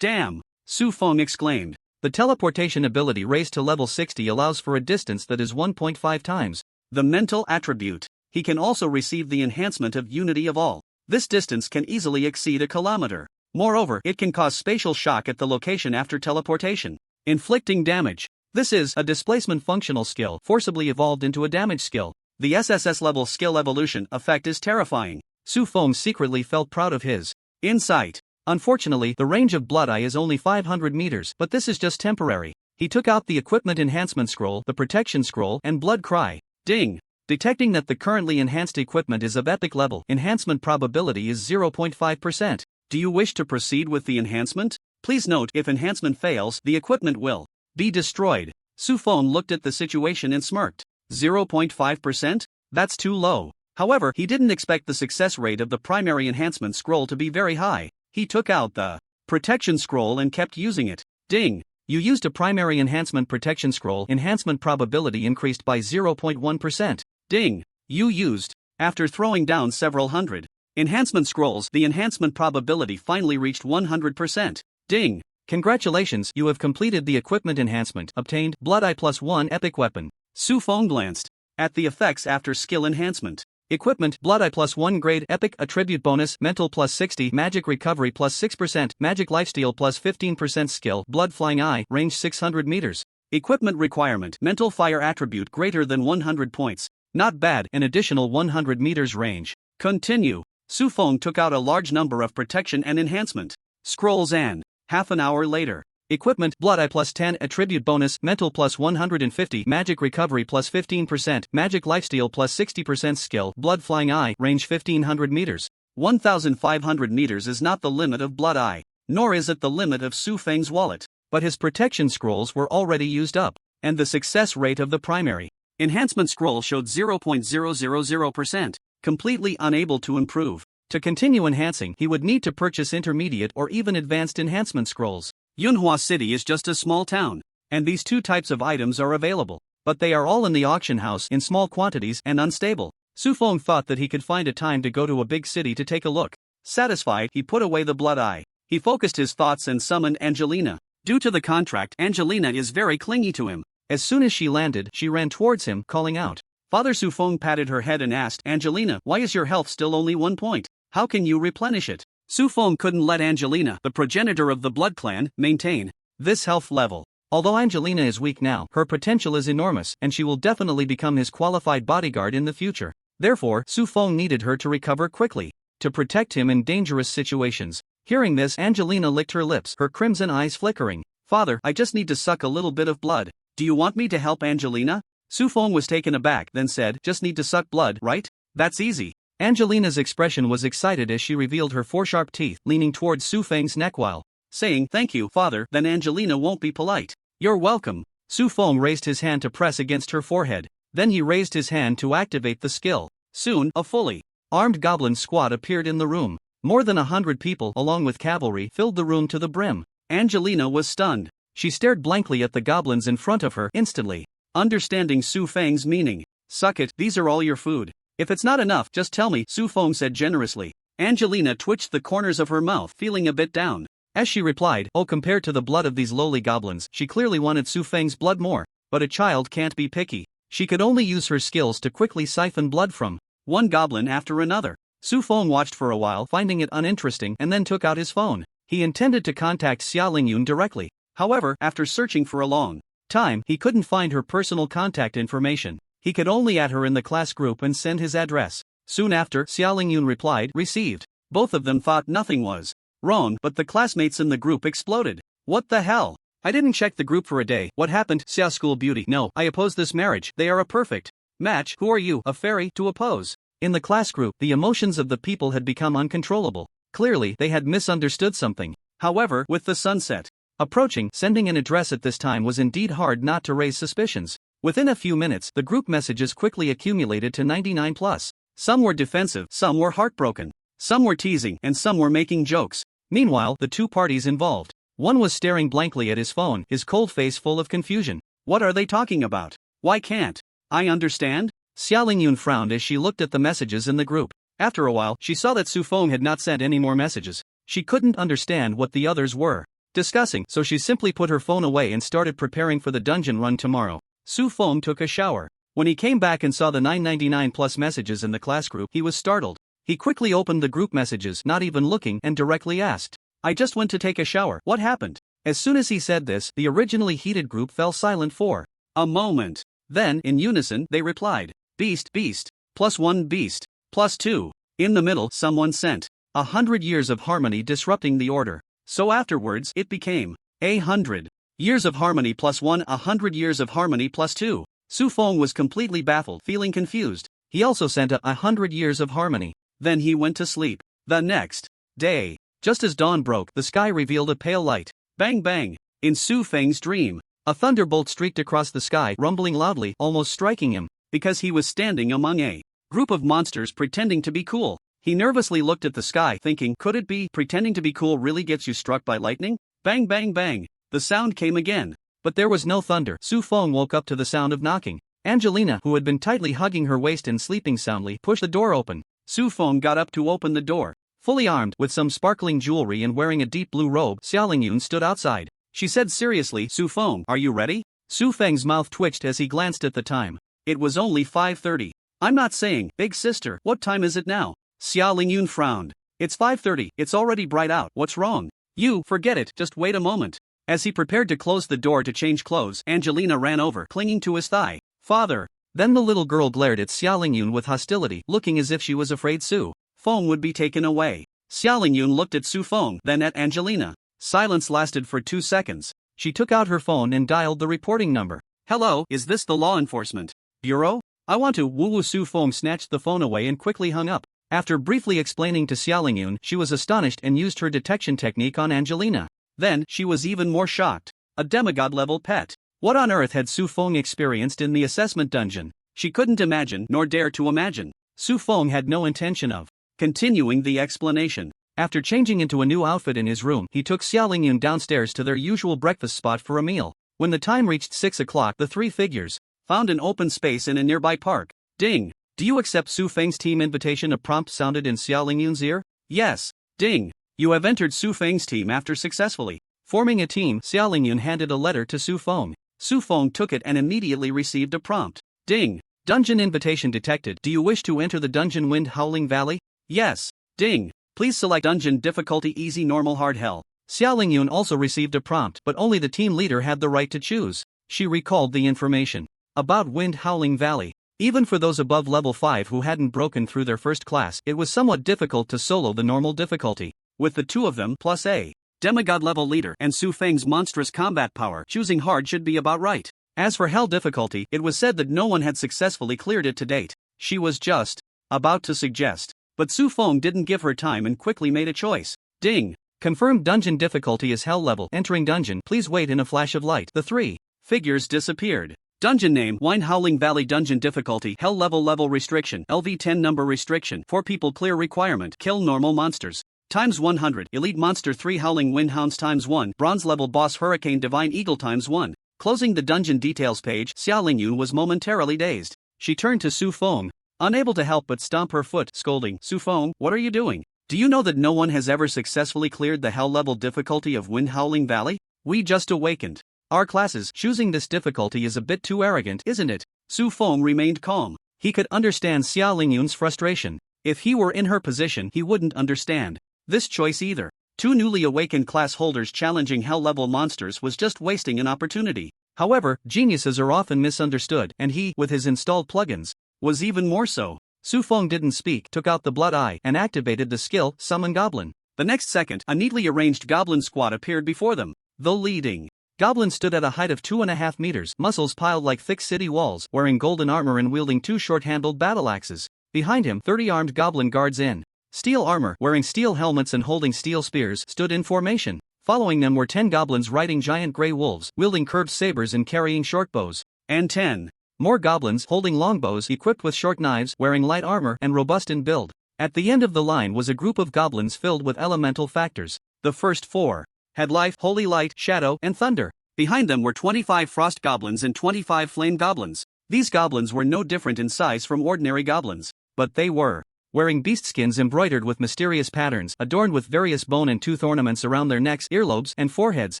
Damn! Su Feng exclaimed. The teleportation ability raised to level 60 allows for a distance that is 1.5 times the mental attribute. He can also receive the enhancement of Unity of All. This distance can easily exceed a kilometer. Moreover, it can cause spatial shock at the location after teleportation, inflicting damage. This is a displacement functional skill forcibly evolved into a damage skill. The SSS level skill evolution effect is terrifying. Su Feng secretly felt proud of his insight. Unfortunately, the range of Blood Eye is only 500 meters, but this is just temporary. He took out the equipment enhancement scroll, the protection scroll, and blood cry. Ding! Detecting that the currently enhanced equipment is of epic level, enhancement probability is 0.5%. Do you wish to proceed with the enhancement? Please note, if enhancement fails, the equipment will be destroyed. Su Feng looked at the situation and smirked. 0.5%? That's too low. However, he didn't expect the success rate of the primary enhancement scroll to be very high. He took out the protection scroll and kept using it. Ding! You used a primary enhancement protection scroll. Enhancement probability increased by 0.1%. Ding! You used After throwing down several hundred enhancement scrolls, the enhancement probability finally reached 100%. Ding! Congratulations, you have completed the equipment enhancement. Obtained Blood Eye +1 epic weapon. Su Feng glanced at the effects after skill enhancement. Equipment: Blood Eye +1 grade epic attribute bonus, mental +60, magic recovery +6%, magic lifesteal +15% skill, blood flying eye, range 600 meters. Equipment requirement: mental fire attribute greater than 100 points. Not bad, an additional 100 meters range. Continue. Su Feng took out a large number of protection and enhancement scrolls and, half an hour later, equipment: Blood Eye +10 attribute bonus, mental +150, magic recovery +15%, magic lifesteal +60% skill, blood flying eye, range 1500 meters. 1500 meters is not the limit of Blood Eye, nor is it the limit of Su Feng's wallet, but his protection scrolls were already used up, and the success rate of the primary enhancement scroll showed 0.000%, completely unable to improve. To continue enhancing, he would need to purchase intermediate or even advanced enhancement scrolls. Yunhua City is just a small town, and these two types of items are available, but they are all in the auction house in small quantities and unstable. Su Feng thought that he could find a time to go to a big city to take a look. Satisfied, he put away the Blood Eye. He focused his thoughts and summoned Angelina. Due to the contract, Angelina is very clingy to him. As soon as she landed, she ran towards him, calling out. Father Su Feng patted her head and asked, Angelina, why is your health still only 1 point? How can you replenish it? Su Feng couldn't let Angelina, the progenitor of the Blood Clan, maintain this health level. Although Angelina is weak now, her potential is enormous, and she will definitely become his qualified bodyguard in the future. Therefore, Su Feng needed her to recover quickly, to protect him in dangerous situations. Hearing this, Angelina licked her lips, her crimson eyes flickering. Father, I just need to suck a little bit of blood. Do you want me to help Angelina? Su Feng was taken aback, then said, just need to suck blood, right? That's easy. Angelina's expression was excited as she revealed her 4 sharp teeth, leaning towards Su Feng's neck while saying, thank you, father. Then Angelina won't be polite. You're welcome. Su Feng raised his hand to press against her forehead. Then he raised his hand to activate the skill. Soon, a fully armed goblin squad appeared in the room. More than 100 people, along with cavalry, filled the room to the brim. Angelina was stunned. She stared blankly at the goblins in front of her, instantly understanding Su Feng's meaning. Suck it, these are all your food. If it's not enough, just tell me, Su Feng said generously. Angelina twitched the corners of her mouth, feeling a bit down. As she replied, oh, compared to the blood of these lowly goblins, she clearly wanted Su Feng's blood more. But a child can't be picky. She could only use her skills to quickly siphon blood from one goblin after another. Su Feng watched for a while, finding it uninteresting, and then took out his phone. He intended to contact Xia Lingyun directly. However, after searching for a long time, he couldn't find her personal contact information. He could only add her in the class group and send his address. Soon after, Xia Lingyun replied, received. Both of them thought nothing was wrong, but the classmates in the group exploded. What the hell? I didn't check the group for a day. What happened? Xia School Beauty. No, I oppose this marriage. They are a perfect match. Who are you, a fairy, to oppose? In the class group, the emotions of the people had become uncontrollable. Clearly, they had misunderstood something. However, with the sunset approaching, sending an address at this time was indeed hard not to raise suspicions. Within a few minutes, the group messages quickly accumulated to 99 plus. Some were defensive, some were heartbroken, some were teasing, and some were making jokes. Meanwhile, the two parties involved. One was staring blankly at his phone, his cold face full of confusion. What are they talking about? Why can't I understand? Xia Lingyun frowned as she looked at the messages in the group. After a while, she saw that Su Feng had not sent any more messages. She couldn't understand what the others were discussing, so she simply put her phone away and started preparing for the dungeon run tomorrow. Su Feng took a shower. When he came back and saw the 999 plus messages in the class group, he was startled. He quickly opened the group messages, not even looking, and directly asked, I just went to take a shower. What happened? As soon as he said this, the originally heated group fell silent for a moment. Then, in unison, they replied, Beast, Beast, +1 Beast, +2. In the middle, someone sent 100 years of harmony disrupting the order. So afterwards, it became 100 years of harmony +1, 100 years of harmony +2. Su Feng was completely baffled, feeling confused. He also sent 100 years of harmony. Then he went to sleep. The next day, just as dawn broke, the sky revealed a pale light. Bang bang! In Su Feng's dream, a thunderbolt streaked across the sky, rumbling loudly, almost striking him, because he was standing among a group of monsters pretending to be cool. He nervously looked at the sky, thinking, could it be pretending to be cool really gets you struck by lightning? Bang bang bang! The sound came again. But there was no thunder. Su Feng woke up to the sound of knocking. Angelina, who had been tightly hugging her waist and sleeping soundly, pushed the door open. Su Feng got up to open the door. Fully armed, with some sparkling jewelry and wearing a deep blue robe, Xiaolingyun stood outside. She said seriously, "Su Feng, are you ready?" Su Feng's mouth twitched as he glanced at the time. It was only 5:30. "I'm not saying, big sister, what time is it now?" Xiaolingyun frowned. "It's 5:30, it's already bright out, what's wrong?" "You, forget it, just wait a moment." As he prepared to close the door to change clothes, Angelina ran over, clinging to his thigh. "Father." Then the little girl glared at Xiaolingyun with hostility, looking as if she was afraid Su Feng would be taken away. Xiaolingyun looked at Su Feng, then at Angelina. Silence lasted for 2 seconds. She took out her phone and dialed the reporting number. "Hello, is this the law enforcement bureau? I want to woo-woo." Su Feng snatched the phone away and quickly hung up. After briefly explaining to Xiaolingyun, she was astonished and used her detection technique on Angelina. Then, she was even more shocked. A demigod-level pet. What on earth had Su Feng experienced in the assessment dungeon? She couldn't imagine, nor dare to imagine. Su Feng had no intention of continuing the explanation. After changing into a new outfit in his room, he took Xiaolingyun downstairs to their usual breakfast spot for a meal. When the time reached 6 o'clock, the three figures found an open space in a nearby park. Ding! "Do you accept Su Feng's team invitation?" a prompt sounded in Xiaolingyun's ear. "Yes." Ding! "You have entered Su Feng's team after successfully forming a team." Xiaolingyun handed a letter to Su Feng. Su Feng took it and immediately received a prompt. Ding! "Dungeon invitation detected. Do you wish to enter the dungeon Wind Howling Valley?" "Yes." Ding! "Please select dungeon difficulty easy, normal, hard, hell." Xiaolingyun also received a prompt, but only the team leader had the right to choose. She recalled the information about Wind Howling Valley. Even for those above level 5 who hadn't broken through their first class, it was somewhat difficult to solo the normal difficulty. With the two of them, plus a demigod level leader and Su Feng's monstrous combat power, choosing hard should be about right. As for hell difficulty, it was said that no one had successfully cleared it to date. She was just about to suggest. But Su Feng didn't give her time and quickly made a choice. Ding! "Confirmed dungeon difficulty is hell level. Entering dungeon, please wait." In a flash of light, the three figures disappeared. Dungeon name: Wind Howling Valley. Dungeon difficulty: Hell level. Level restriction: LV10. Number restriction: 4 people clear. Requirement: kill normal monsters times 100. Elite monster 3 Howling Wind Hounds times 1. Bronze level boss Hurricane Divine Eagle times 1. Closing the dungeon details page, Xiaolingyun was momentarily dazed. She turned to Su Feng, unable to help but stomp her foot, scolding, "Su Feng, what are you doing? Do you know that no one has ever successfully cleared the hell level difficulty of Wind Howling Valley? We just awakened our classes. Choosing this difficulty is a bit too arrogant, isn't it?" Su Feng remained calm. He could understand Xiaolingyun's frustration. If he were in her position, he wouldn't understand this choice either. Two newly awakened class holders challenging hell level monsters was just wasting an opportunity. However, geniuses are often misunderstood, and he, with his installed plugins, was even more so. Su Feng didn't speak, took out the blood eye, and activated the skill, Summon Goblin. The next second, a neatly arranged goblin squad appeared before them. The leading goblin stood at a height of 2.5 meters, muscles piled like thick city walls, wearing golden armor and wielding 2 short-handled battle axes. Behind him, 30 armed goblin guards in steel armor, wearing steel helmets and holding steel spears, stood in formation. Following them were 10 goblins riding giant gray wolves, wielding curved sabers and carrying short bows. And 10 more goblins holding longbows equipped with short knives, wearing light armor and robust in build. At the end of the line was a group of goblins filled with elemental factors. The first 4 had life, holy light, shadow, and thunder. Behind them were 25 frost goblins and 25 flame goblins. These goblins were no different in size from ordinary goblins, but they were wearing beast skins embroidered with mysterious patterns, adorned with various bone and tooth ornaments around their necks, earlobes, and foreheads,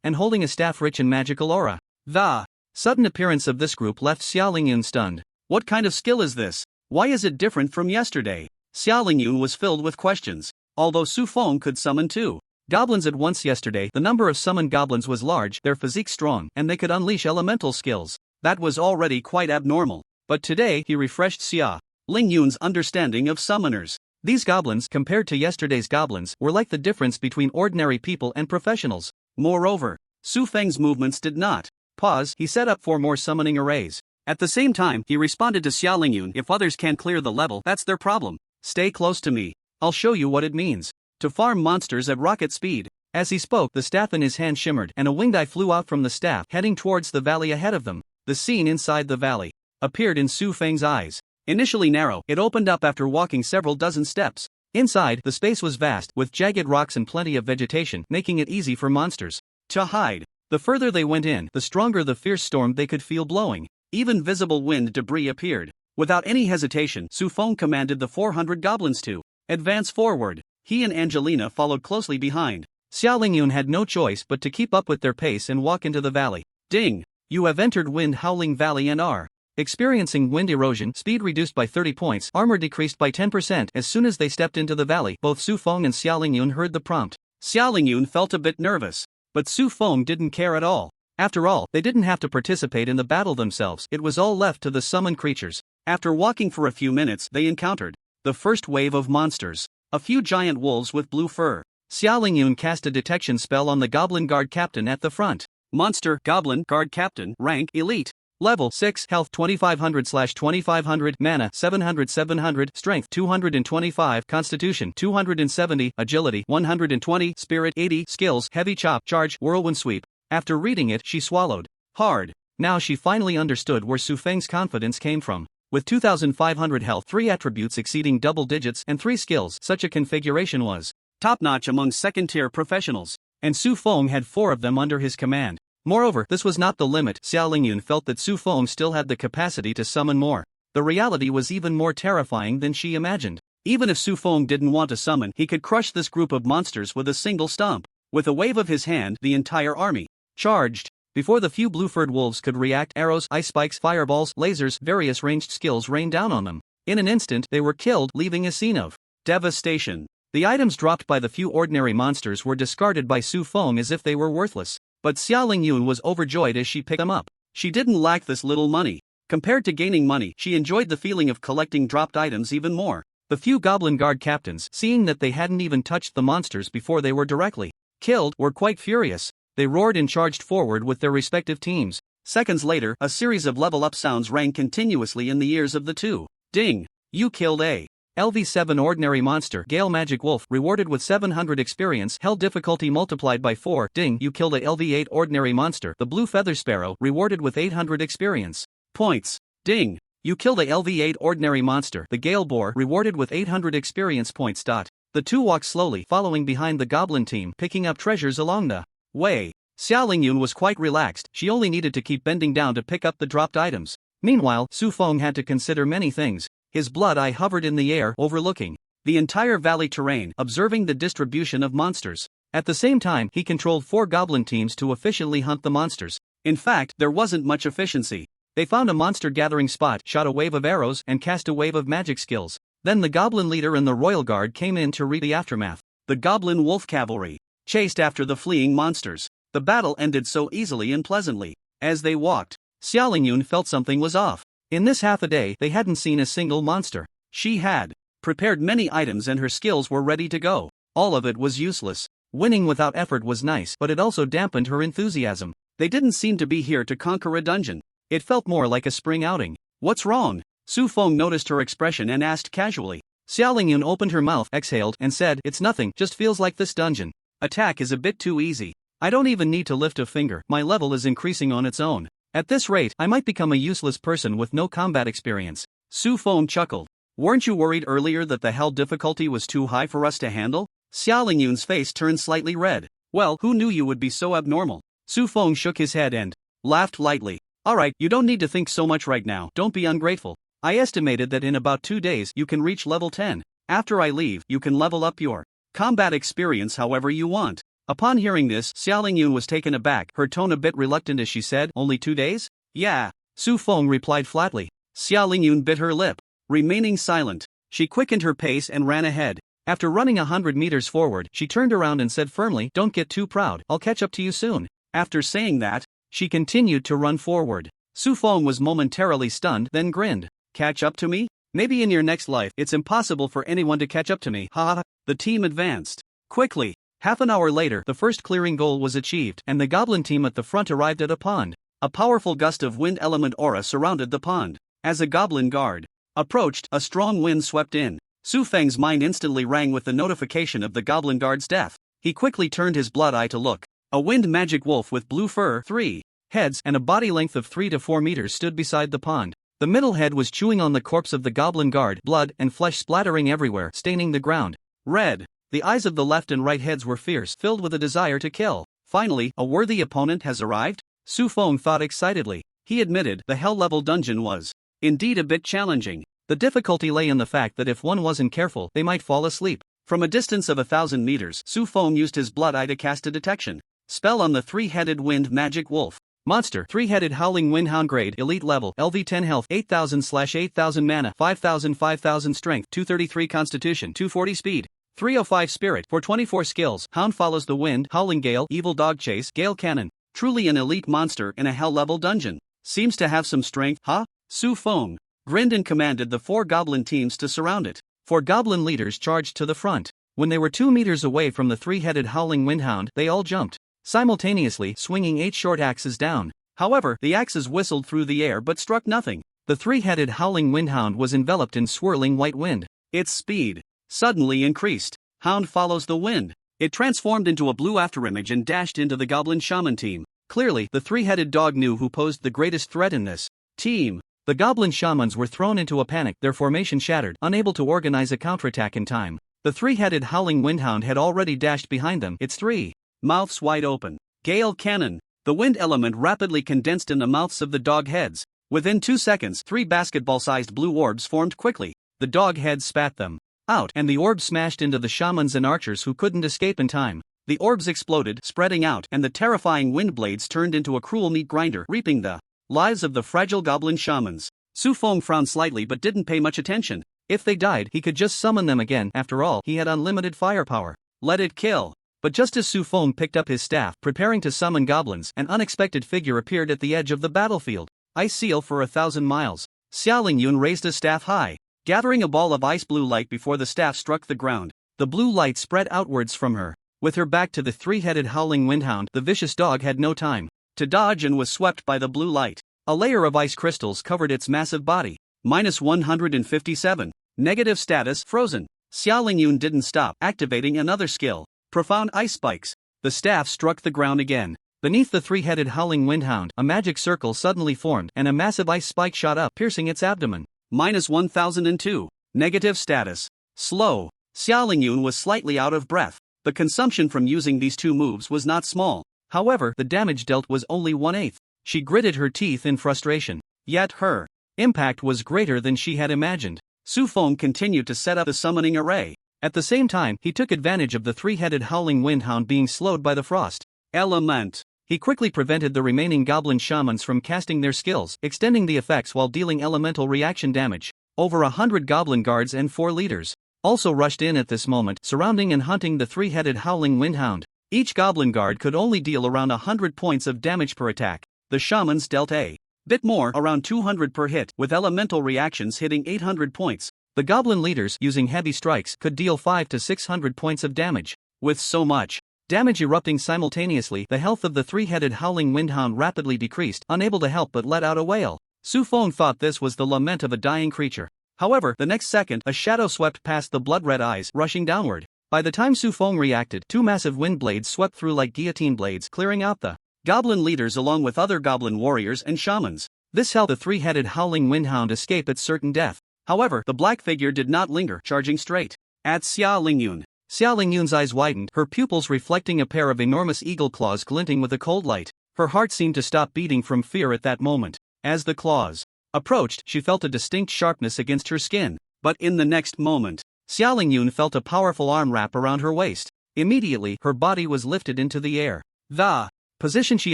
and holding a staff rich in magical aura. The sudden appearance of this group left Xiaolingyun stunned. What kind of skill is this? Why is it different from yesterday? Xiaolingyun was filled with questions. Although Su Feng could summon 2 goblins at once yesterday, the number of summoned goblins was large, their physique strong, and they could unleash elemental skills. That was already quite abnormal. But today, he refreshed Xiaolingyun's understanding of summoners. These goblins, compared to yesterday's goblins, were like the difference between ordinary people and professionals. Moreover, Su Feng's movements did not pause. He set up 4 more summoning arrays. At the same time, he responded to Xiaolingyun, "If others can't clear the level, that's their problem. Stay close to me. I'll show you what it means to farm monsters at rocket speed." As he spoke, the staff in his hand shimmered, and a winged eye flew out from the staff, heading towards the valley ahead of them. The scene inside the valley appeared in Su Feng's eyes. Initially narrow, it opened up after walking several dozen steps. Inside, the space was vast, with jagged rocks and plenty of vegetation, making it easy for monsters to hide. The further they went in, the stronger the fierce storm they could feel blowing. Even visible wind debris appeared. Without any hesitation, Su Feng commanded the 400 goblins to advance forward. He and Angelina followed closely behind. Xiao Lingyun had no choice but to keep up with their pace and walk into the valley. Ding! You have entered Wind Howling Valley and are experiencing wind erosion, speed reduced by 30 points, armor decreased by 10%. As soon as they stepped into the valley, both Su Feng and Xiao Lingyun heard the prompt. Xiao Lingyun felt a bit nervous, but Su Feng didn't care at all. After all, they didn't have to participate in the battle themselves, it was all left to the summoned creatures. After walking for a few minutes, they encountered the first wave of monsters. A few giant wolves with blue fur. Xiao Lingyun cast a detection spell on the Goblin Guard Captain at the front. Monster, Goblin Guard Captain, rank, Elite. Level 6, Health 2500/2500, Mana 700/700, Strength 225, Constitution 270, Agility 120, Spirit 80, Skills, Heavy Chop, Charge, Whirlwind Sweep. After reading it, she swallowed hard. Now she finally understood where Su Feng's confidence came from. With 2500 health, 3 attributes exceeding double digits, and 3 skills, such a configuration was top-notch among second-tier professionals, and Su Feng had 4 of them under his command. Moreover, this was not the limit. Xiao Lingyun felt that Su Feng still had the capacity to summon more. The reality was even more terrifying than she imagined. Even if Su Feng didn't want to summon, he could crush this group of monsters with a single stomp. With a wave of his hand, the entire army charged. Before the few blue-furred wolves could react, arrows, ice spikes, fireballs, lasers, various ranged skills rained down on them. In an instant, they were killed, leaving a scene of devastation. The items dropped by the few ordinary monsters were discarded by Su Feng as if they were worthless. But Xiao Lingyun was overjoyed as she picked them up. She didn't lack this little money. Compared to gaining money, she enjoyed the feeling of collecting dropped items even more. The few Goblin Guard captains, seeing that they hadn't even touched the monsters before they were directly killed, were quite furious. They roared and charged forward with their respective teams. Seconds later, a series of level-up sounds rang continuously in the ears of the two. Ding! You killed a LV7 ordinary monster, Gale Magic Wolf, rewarded with 700 experience, hell difficulty multiplied by 4. Ding! You killed a LV8 ordinary monster, the Blue Feather Sparrow, rewarded with 800 experience points. Ding! You killed a LV8 ordinary monster, the Gale Boar, rewarded with 800 experience points. The two walked slowly, following behind the goblin team, picking up treasures along the way. Xiao Lingyun was quite relaxed, she only needed to keep bending down to pick up the dropped items. Meanwhile, Su Feng had to consider many things. His blood eye hovered in the air, overlooking the entire valley terrain, observing the distribution of monsters. At the same time, he controlled 4 goblin teams to efficiently hunt the monsters. In fact, there wasn't much efficiency. They found a monster gathering spot, shot a wave of arrows, and cast a wave of magic skills. Then the goblin leader and the royal guard came in to read the aftermath. The goblin wolf cavalry chased after the fleeing monsters. The battle ended so easily and pleasantly. As they walked, Xiao Lingyun felt something was off. In this half a day, they hadn't seen a single monster. She had prepared many items and her skills were ready to go. All of it was useless. Winning without effort was nice, but it also dampened her enthusiasm. They didn't seem to be here to conquer a dungeon. It felt more like a spring outing. What's wrong? Su Feng noticed her expression and asked casually. Xiao Lingyun opened her mouth, exhaled, and said, "It's nothing, just feels like this dungeon. Attack is a bit too easy. I don't even need to lift a finger, my level is increasing on its own. At this rate, I might become a useless person with no combat experience." Su Feng chuckled. "Weren't you worried earlier that the hell difficulty was too high for us to handle?" Xiao Lingyun's face turned slightly red. "Well, who knew you would be so abnormal?" Su Feng shook his head and laughed lightly. "Alright, you don't need to think so much right now, don't be ungrateful. I estimated that in about 2 days you can reach level 10. After I leave, you can level up your combat experience however you want." Upon hearing this, Xiao Lingyun was taken aback, her tone a bit reluctant as she said, "Only 2 days? Yeah." Su Feng replied flatly. Xiao Lingyun bit her lip. Remaining silent, she quickened her pace and ran ahead. After running 100 meters forward, she turned around and said firmly, "Don't get too proud, I'll catch up to you soon." After saying that, she continued to run forward. Su Feng was momentarily stunned, then grinned. "Catch up to me? Maybe in your next life, it's impossible for anyone to catch up to me, ha." The team advanced quickly. Half an hour later, the first clearing goal was achieved, and the goblin team at the front arrived at a pond. A powerful gust of wind element aura surrounded the pond. As a goblin guard approached, a strong wind swept in. Su Feng's mind instantly rang with the notification of the goblin guard's death. He quickly turned his blood eye to look. A wind magic wolf with blue fur, 3 heads, and a body length of 3 to 4 meters stood beside the pond. The middle head was chewing on the corpse of the goblin guard, blood and flesh splattering everywhere, staining the ground red. The eyes of the left and right heads were fierce, filled with a desire to kill. Finally, a worthy opponent has arrived? Su Feng thought excitedly. He admitted the hell-level dungeon was indeed a bit challenging. The difficulty lay in the fact that if one wasn't careful, they might fall asleep. From a distance of 1,000 meters, Su Feng used his blood eye to cast a detection spell on the three-headed wind magic wolf. Monster, three-headed howling windhound grade, elite level, LV10 health, 8000/8000 mana, 5000 strength, 233 constitution, 240 speed, 305 spirit, 424 skills. Hound follows the wind, howling gale, evil dog chase, gale cannon. Truly an elite monster in a hell-level dungeon. Seems to have some strength, huh? Su Feng grinned and commanded the 4 goblin teams to surround it. 4 goblin leaders charged to the front. When they were 2 meters away from the three-headed howling windhound, they all jumped, simultaneously swinging 8 short axes down. However, the axes whistled through the air but struck nothing. The three-headed howling windhound was enveloped in swirling white wind. Its speed suddenly increased. Hound follows the wind. It transformed into a blue afterimage and dashed into the goblin shaman team. Clearly, the three-headed dog knew who posed the greatest threat in this team. The goblin shamans were thrown into a panic, their formation shattered, unable to organize a counterattack in time. The three-headed howling windhound had already dashed behind them, its 3 mouths wide open. Gale cannon. The wind element rapidly condensed in the mouths of the dog heads. Within 2 seconds, 3 basketball-sized blue orbs formed quickly. The dog heads spat them out, and the orbs smashed into the shamans and archers who couldn't escape in time. The orbs exploded, spreading out, and the terrifying wind blades turned into a cruel meat grinder, reaping the lives of the fragile goblin shamans. Su Feng frowned slightly but didn't pay much attention. If they died, he could just summon them again. After all, he had unlimited firepower. Let it kill. But just as Su Feng picked up his staff, preparing to summon goblins, an unexpected figure appeared at the edge of the battlefield. Ice seal for 1,000 miles. Xiao Lingyun raised a staff high, gathering a ball of ice blue light before the staff struck the ground. The blue light spread outwards from her. With her back to the three-headed howling windhound, the vicious dog had no time to dodge and was swept by the blue light. A layer of ice crystals covered its massive body. -157. Negative status, frozen. Xiao Lingyun didn't stop, activating another skill. Profound ice spikes. The staff struck the ground again. Beneath the three-headed howling windhound, a magic circle suddenly formed, and a massive ice spike shot up, piercing its abdomen. -1002. Negative status. Slow. Xiao Lingyun was slightly out of breath. The consumption from using these 2 moves was not small. However, the damage dealt was only 1/8. She gritted her teeth in frustration. Yet her impact was greater than she had imagined. Su Feng continued to set up the summoning array. At the same time, he took advantage of the three-headed howling windhound being slowed by the frost element. He quickly prevented the remaining goblin shamans from casting their skills, extending the effects while dealing elemental reaction damage. Over 100 goblin guards and 4 leaders also rushed in at this moment, surrounding and hunting the three-headed howling windhound. Each goblin guard could only deal around 100 points of damage per attack. The shamans dealt a bit more, around 200 per hit, with elemental reactions hitting 800 points. The goblin leaders, using heavy strikes, could deal 500 to 600 points of damage. With so much damage erupting simultaneously, the health of the three-headed howling windhound rapidly decreased, unable to help but let out a wail. Su Feng thought this was the lament of a dying creature. However, the next second, a shadow swept past the blood-red eyes, rushing downward. By the time Su Feng reacted, 2 massive wind blades swept through like guillotine blades, clearing out the goblin leaders along with other goblin warriors and shamans. This helped the three-headed howling windhound escape its certain death. However, the black figure did not linger, charging straight at Xiao Lingyun. Xiao Lingyun's eyes widened, her pupils reflecting a pair of enormous eagle claws glinting with a cold light. Her heart seemed to stop beating from fear at that moment. As the claws approached, she felt a distinct sharpness against her skin. But in the next moment, Xiao Lingyun felt a powerful arm wrap around her waist. Immediately, her body was lifted into the air. The position she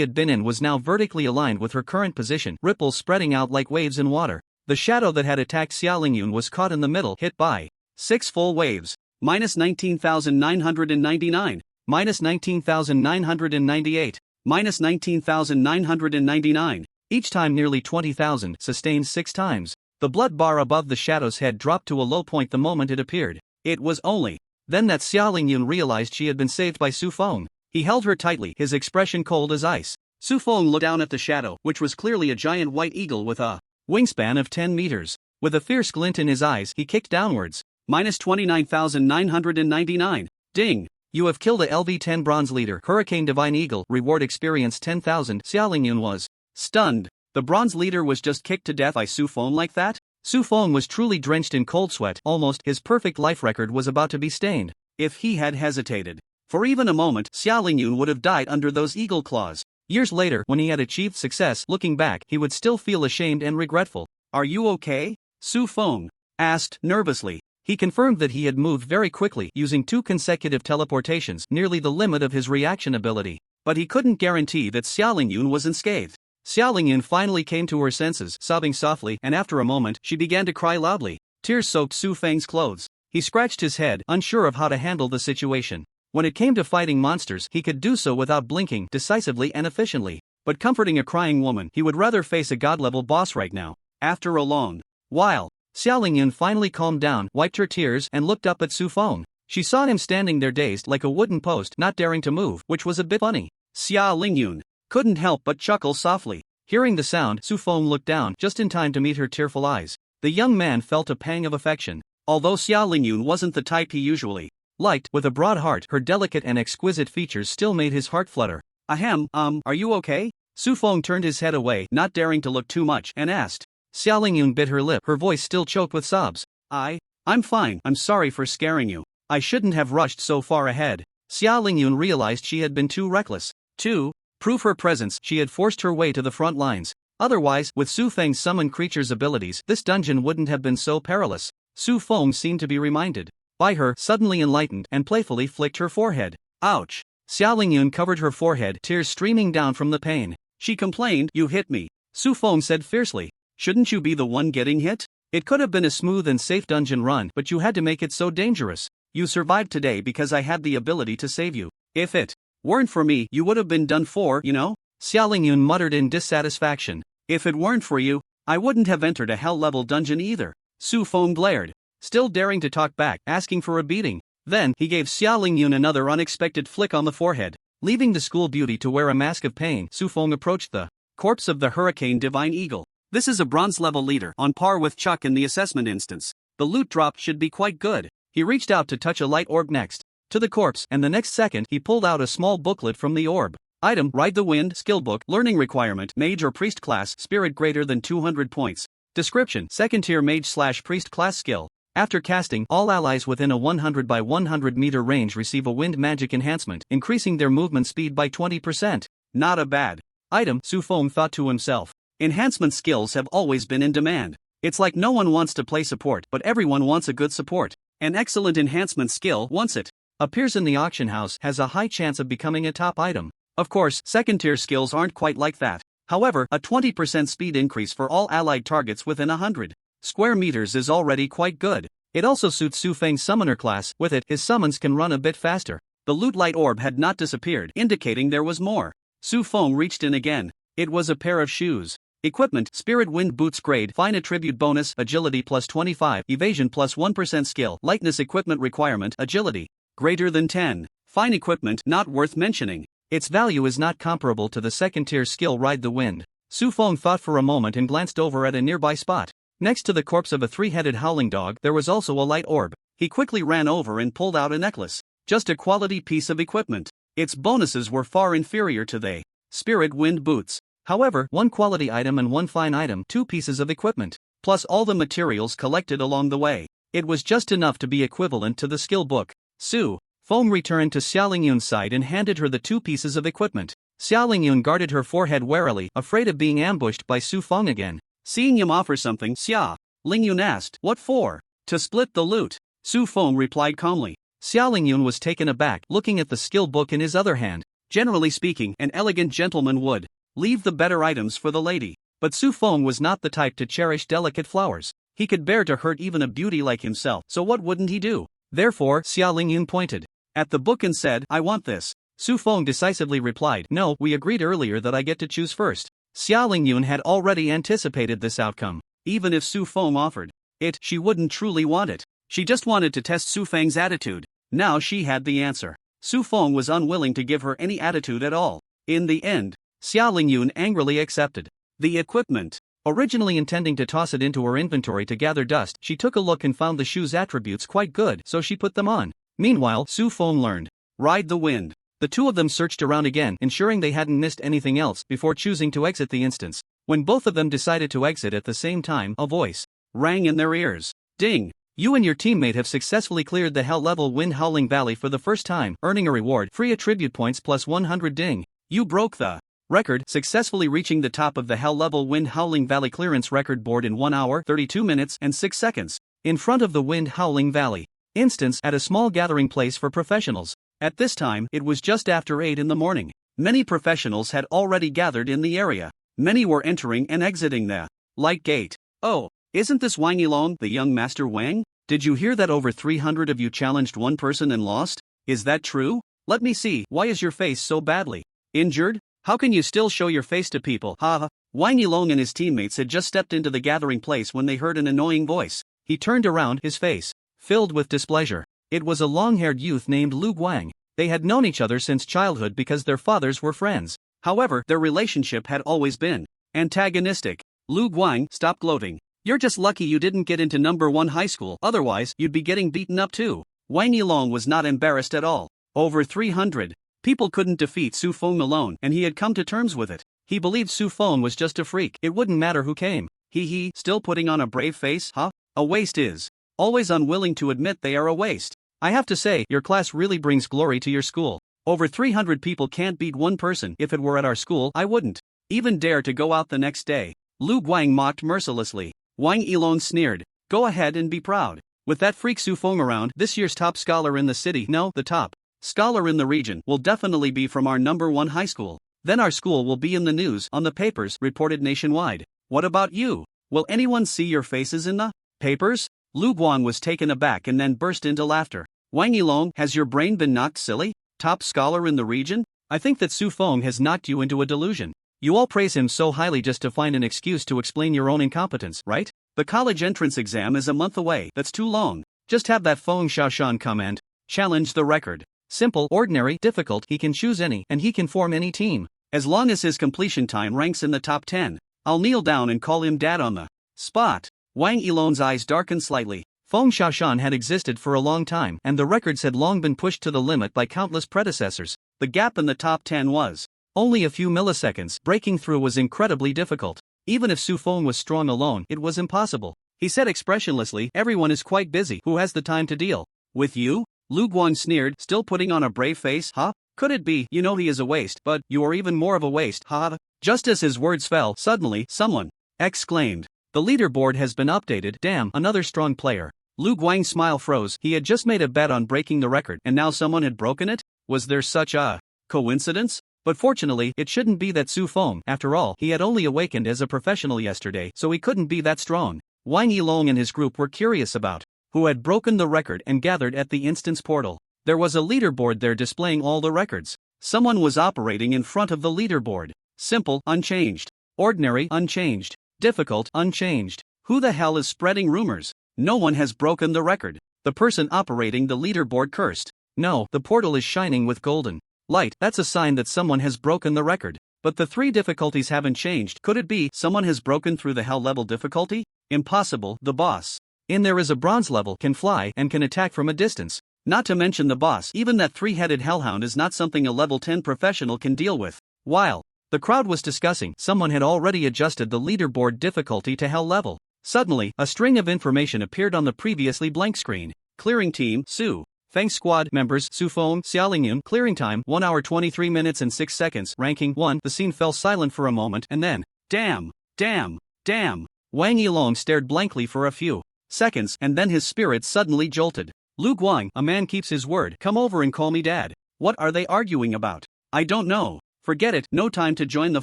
had been in was now vertically aligned with her current position, ripples spreading out like waves in water. The shadow that had attacked Xiao Lingyun was caught in the middle, hit by 6 full waves. -19,999, -19,998, -19,999. Each time nearly 20,000, sustained 6 times. The blood bar above the shadow's head dropped to a low point the moment it appeared. It was only then that Xiao Lingyun realized she had been saved by Su Feng. He held her tightly, his expression cold as ice. Su Feng looked down at the shadow, which was clearly a giant white eagle with a wingspan of 10 meters. With a fierce glint in his eyes, he kicked downwards. -29,999. Ding! You have killed a LV10 bronze leader. Hurricane Divine Eagle. Reward experience 10,000. Xiao Lingyun was stunned. The bronze leader was just kicked to death by Su Feng like that? Su Feng was truly drenched in cold sweat. Almost, his perfect life record was about to be stained. If he had hesitated for even a moment, Xiao Lingyun would have died under those eagle claws. Years later, when he had achieved success, looking back, he would still feel ashamed and regretful. "Are you okay?" Su Feng asked nervously. He confirmed that he had moved very quickly, using 2 consecutive teleportations, nearly the limit of his reaction ability. But he couldn't guarantee that Xia Lingyun was unscathed. Xia Lingyun finally came to her senses, sobbing softly, and after a moment, she began to cry loudly. Tears soaked Su Feng's clothes. He scratched his head, unsure of how to handle the situation. When it came to fighting monsters, he could do so without blinking, decisively and efficiently. But comforting a crying woman, he would rather face a god-level boss right now. After a long while, Xia Lingyun finally calmed down, wiped her tears, and looked up at Su Feng. She saw him standing there dazed like a wooden post, not daring to move, which was a bit funny. Xia Lingyun couldn't help but chuckle softly. Hearing the sound, Su Feng looked down just in time to meet her tearful eyes. The young man felt a pang of affection. Although Xia Lingyun wasn't the type he usually liked, with a broad heart, her delicate and exquisite features still made his heart flutter. Ahem, are you okay? Su Feng turned his head away, not daring to look too much, and asked. Xia Lingyun bit her lip, her voice still choked with sobs. I'm fine, I'm sorry for scaring you. I shouldn't have rushed so far ahead. Xia Lingyun realized she had been too reckless. To prove her presence, she had forced her way to the front lines. Otherwise, with Su Feng's summon creatures abilities, this dungeon wouldn't have been so perilous. Su Feng seemed to be reminded by her, suddenly enlightened, and playfully flicked her forehead. Ouch! Xia Lingyun covered her forehead, tears streaming down from the pain. She complained. You hit me. Su Feng said fiercely. Shouldn't you be the one getting hit? It could have been a smooth and safe dungeon run, but you had to make it so dangerous. You survived today because I had the ability to save you. If it weren't for me, you would have been done for, you know? Xia Lingyun muttered in dissatisfaction. If it weren't for you, I wouldn't have entered a hell-level dungeon either. Su Feng glared, still daring to talk back, asking for a beating. Then, he gave Xia Lingyun another unexpected flick on the forehead. Leaving the school beauty to wear a mask of pain, Su Feng approached the corpse of the Hurricane Divine Eagle. This is a bronze-level leader, on par with Chuck in the assessment instance. The loot drop should be quite good. He reached out to touch a light orb next to the corpse, and the next second he pulled out a small booklet from the orb. Item: Ride the Wind, Skill Book, Learning Requirement, Mage or Priest Class, Spirit greater than 200 points. Description: Second-tier Mage/Priest class skill. After casting, all allies within a 100 by 100 meter range receive a wind magic enhancement, increasing their movement speed by 20%. Not a bad item, Su Feng thought to himself. Enhancement skills have always been in demand. It's like no one wants to play support, but everyone wants a good support. An excellent enhancement skill, once it appears in the auction house, has a high chance of becoming a top item. Of course, second-tier skills aren't quite like that. However, a 20% speed increase for all allied targets within 100 square meters is already quite good. It also suits Su Feng's summoner class. With it, his summons can run a bit faster. The loot light orb had not disappeared, indicating there was more. Su Feng reached in again. It was a pair of shoes. Equipment: Spirit Wind Boots grade, Fine Attribute bonus, Agility plus 25, Evasion plus 1% skill, Lightness equipment requirement, Agility greater than 10. Fine equipment, not worth mentioning. Its value is not comparable to the second-tier skill Ride the Wind. Su Feng thought for a moment and glanced over at a nearby spot. Next to the corpse of a three-headed howling dog, there was also a light orb. He quickly ran over and pulled out a necklace. Just a quality piece of equipment. Its bonuses were far inferior to the Spirit Wind Boots. However, one quality item and one fine item, 2 pieces of equipment, plus all the materials collected along the way. It was just enough to be equivalent to the skill book. Su Feng returned to Xia Lingyun's side and handed her the 2 pieces of equipment. Xia Lingyun guarded her forehead warily, afraid of being ambushed by Su Feng again. Seeing him offer something, Xia Lingyun asked, "What for?" "To split the loot," Su Feng replied calmly. Xia Lingyun was taken aback, looking at the skill book in his other hand. Generally speaking, an elegant gentleman would leave the better items for the lady. But Su Feng was not the type to cherish delicate flowers. He could bear to hurt even a beauty like himself, so what wouldn't he do? Therefore, Xia Lingyun pointed at the book and said, "I want this." Su Feng decisively replied, "No, we agreed earlier that I get to choose first." Xia Lingyun had already anticipated this outcome. Even if Su Feng offered it, she wouldn't truly want it. She just wanted to test Su Feng's attitude. Now she had the answer. Su Feng was unwilling to give her any attitude at all. In the end, Xia Lingyun angrily accepted the equipment. Originally intending to toss it into her inventory to gather dust, she took a look and found the shoe's attributes quite good, so she put them on. Meanwhile, Su Feng learned Ride the Wind. The two of them searched around again, ensuring they hadn't missed anything else, before choosing to exit the instance. When both of them decided to exit at the same time, a voice rang in their ears. "Ding! You and your teammate have successfully cleared the hell-level Wind Howling Valley for the first time, earning a reward, free attribute points plus 100 ding. You broke the record, successfully reaching the top of the hell-level Wind Howling Valley clearance record board in 1 hour, 32 minutes, and 6 seconds. In front of the Wind Howling Valley instance at a small gathering place for professionals. At this time, it was just after 8 in the morning. Many professionals had already gathered in the area. Many were entering and exiting the light gate. Oh, isn't this Wang Yilong, the young Master Wang? Did you hear that over 300 of you challenged one person and lost? Is that true? Let me see. Why is your face so badly injured? How can you still show your face to people? Ha. Wang Yilong and his teammates had just stepped into the gathering place when they heard an annoying voice. He turned around, his face filled with displeasure. It was a long-haired youth named Lu Guang. They had known each other since childhood because their fathers were friends. However, their relationship had always been antagonistic. Lu Guang, stop gloating. You're just lucky you didn't get into number 1 high school, otherwise you'd be getting beaten up too. Wang Yilong was not embarrassed at all. Over 300 people couldn't defeat Su Feng alone, and he had come to terms with it. He believed Su Feng was just a freak. It wouldn't matter who came. He, still putting on a brave face, huh? A waste is always unwilling to admit they are a waste. I have to say, your class really brings glory to your school. Over 300 people can't beat one person. If it were at our school, I wouldn't even dare to go out the next day. Lu Guang mocked mercilessly. Wang Yilong sneered. Go ahead and be proud. With that freak Su Feng around, this year's top scholar in the city, no, the top scholar in the region, will definitely be from our number 1 high school. Then our school will be in the news, on the papers, reported nationwide. What about you? Will anyone see your faces in the papers? Lu Guang was taken aback and then burst into laughter. Wang Yilong, has your brain been knocked silly? Top scholar in the region? I think that Su Feng has knocked you into a delusion. You all praise him so highly just to find an excuse to explain your own incompetence, right? The college entrance exam is a month away. That's too long. Just have that Feng Xiaoshan come and challenge the record. Simple, ordinary, difficult, he can choose any, and he can form any team. As long as his completion time ranks in the top 10, I'll kneel down and call him dad on the spot. Wang Yilong's eyes darkened slightly. Feng Xiaoshan had existed for a long time, and the records had long been pushed to the limit by countless predecessors. The gap in the top 10 was only a few milliseconds. Breaking through was incredibly difficult. Even if Su Feng was strong alone, it was impossible. He said expressionlessly, everyone is quite busy. Who has the time to deal with you? Lu Guang sneered, still putting on a brave face. Huh? Could it be, you know he is a waste, but you are even more of a waste, ha? Just as his words fell, suddenly, someone exclaimed. The leaderboard has been updated. Damn, another strong player. Lu Guang's smile froze. He had just made a bet on breaking the record, and now someone had broken it? Was there such a coincidence? But fortunately, it shouldn't be that Su Feng. After all, he had only awakened as a professional yesterday, so he couldn't be that strong. Wang Yilong and his group were curious about who had broken the record and gathered at the instance portal. There was a leaderboard there displaying all the records. Someone was operating in front of the leaderboard. Simple, unchanged. Ordinary, unchanged. Difficult, unchanged. Who the hell is spreading rumors? No one has broken the record. The person operating the leaderboard cursed. No, the portal is shining with golden light. That's a sign that someone has broken the record. But the 3 difficulties haven't changed. Could it be someone has broken through the hell level difficulty? Impossible. The boss in there is a bronze level, can fly, and can attack from a distance. Not to mention the boss. Even that 3-headed hellhound is not something a level 10 professional can deal with. While the crowd was discussing, someone had already adjusted the leaderboard difficulty to hell level. Suddenly, a string of information appeared on the previously blank screen. Clearing team, Su Feng squad members, Su Feng, Xiaolingyun. Clearing time, 1 hour 23 minutes and 6 seconds. Ranking 1. The scene fell silent for a moment, and then, damn. Wang Yilong stared blankly for a few seconds, and then his spirits suddenly jolted. Lu Guang, a man keeps his word. Come over and call me dad. What are they arguing about? I don't know. Forget it, no time to join the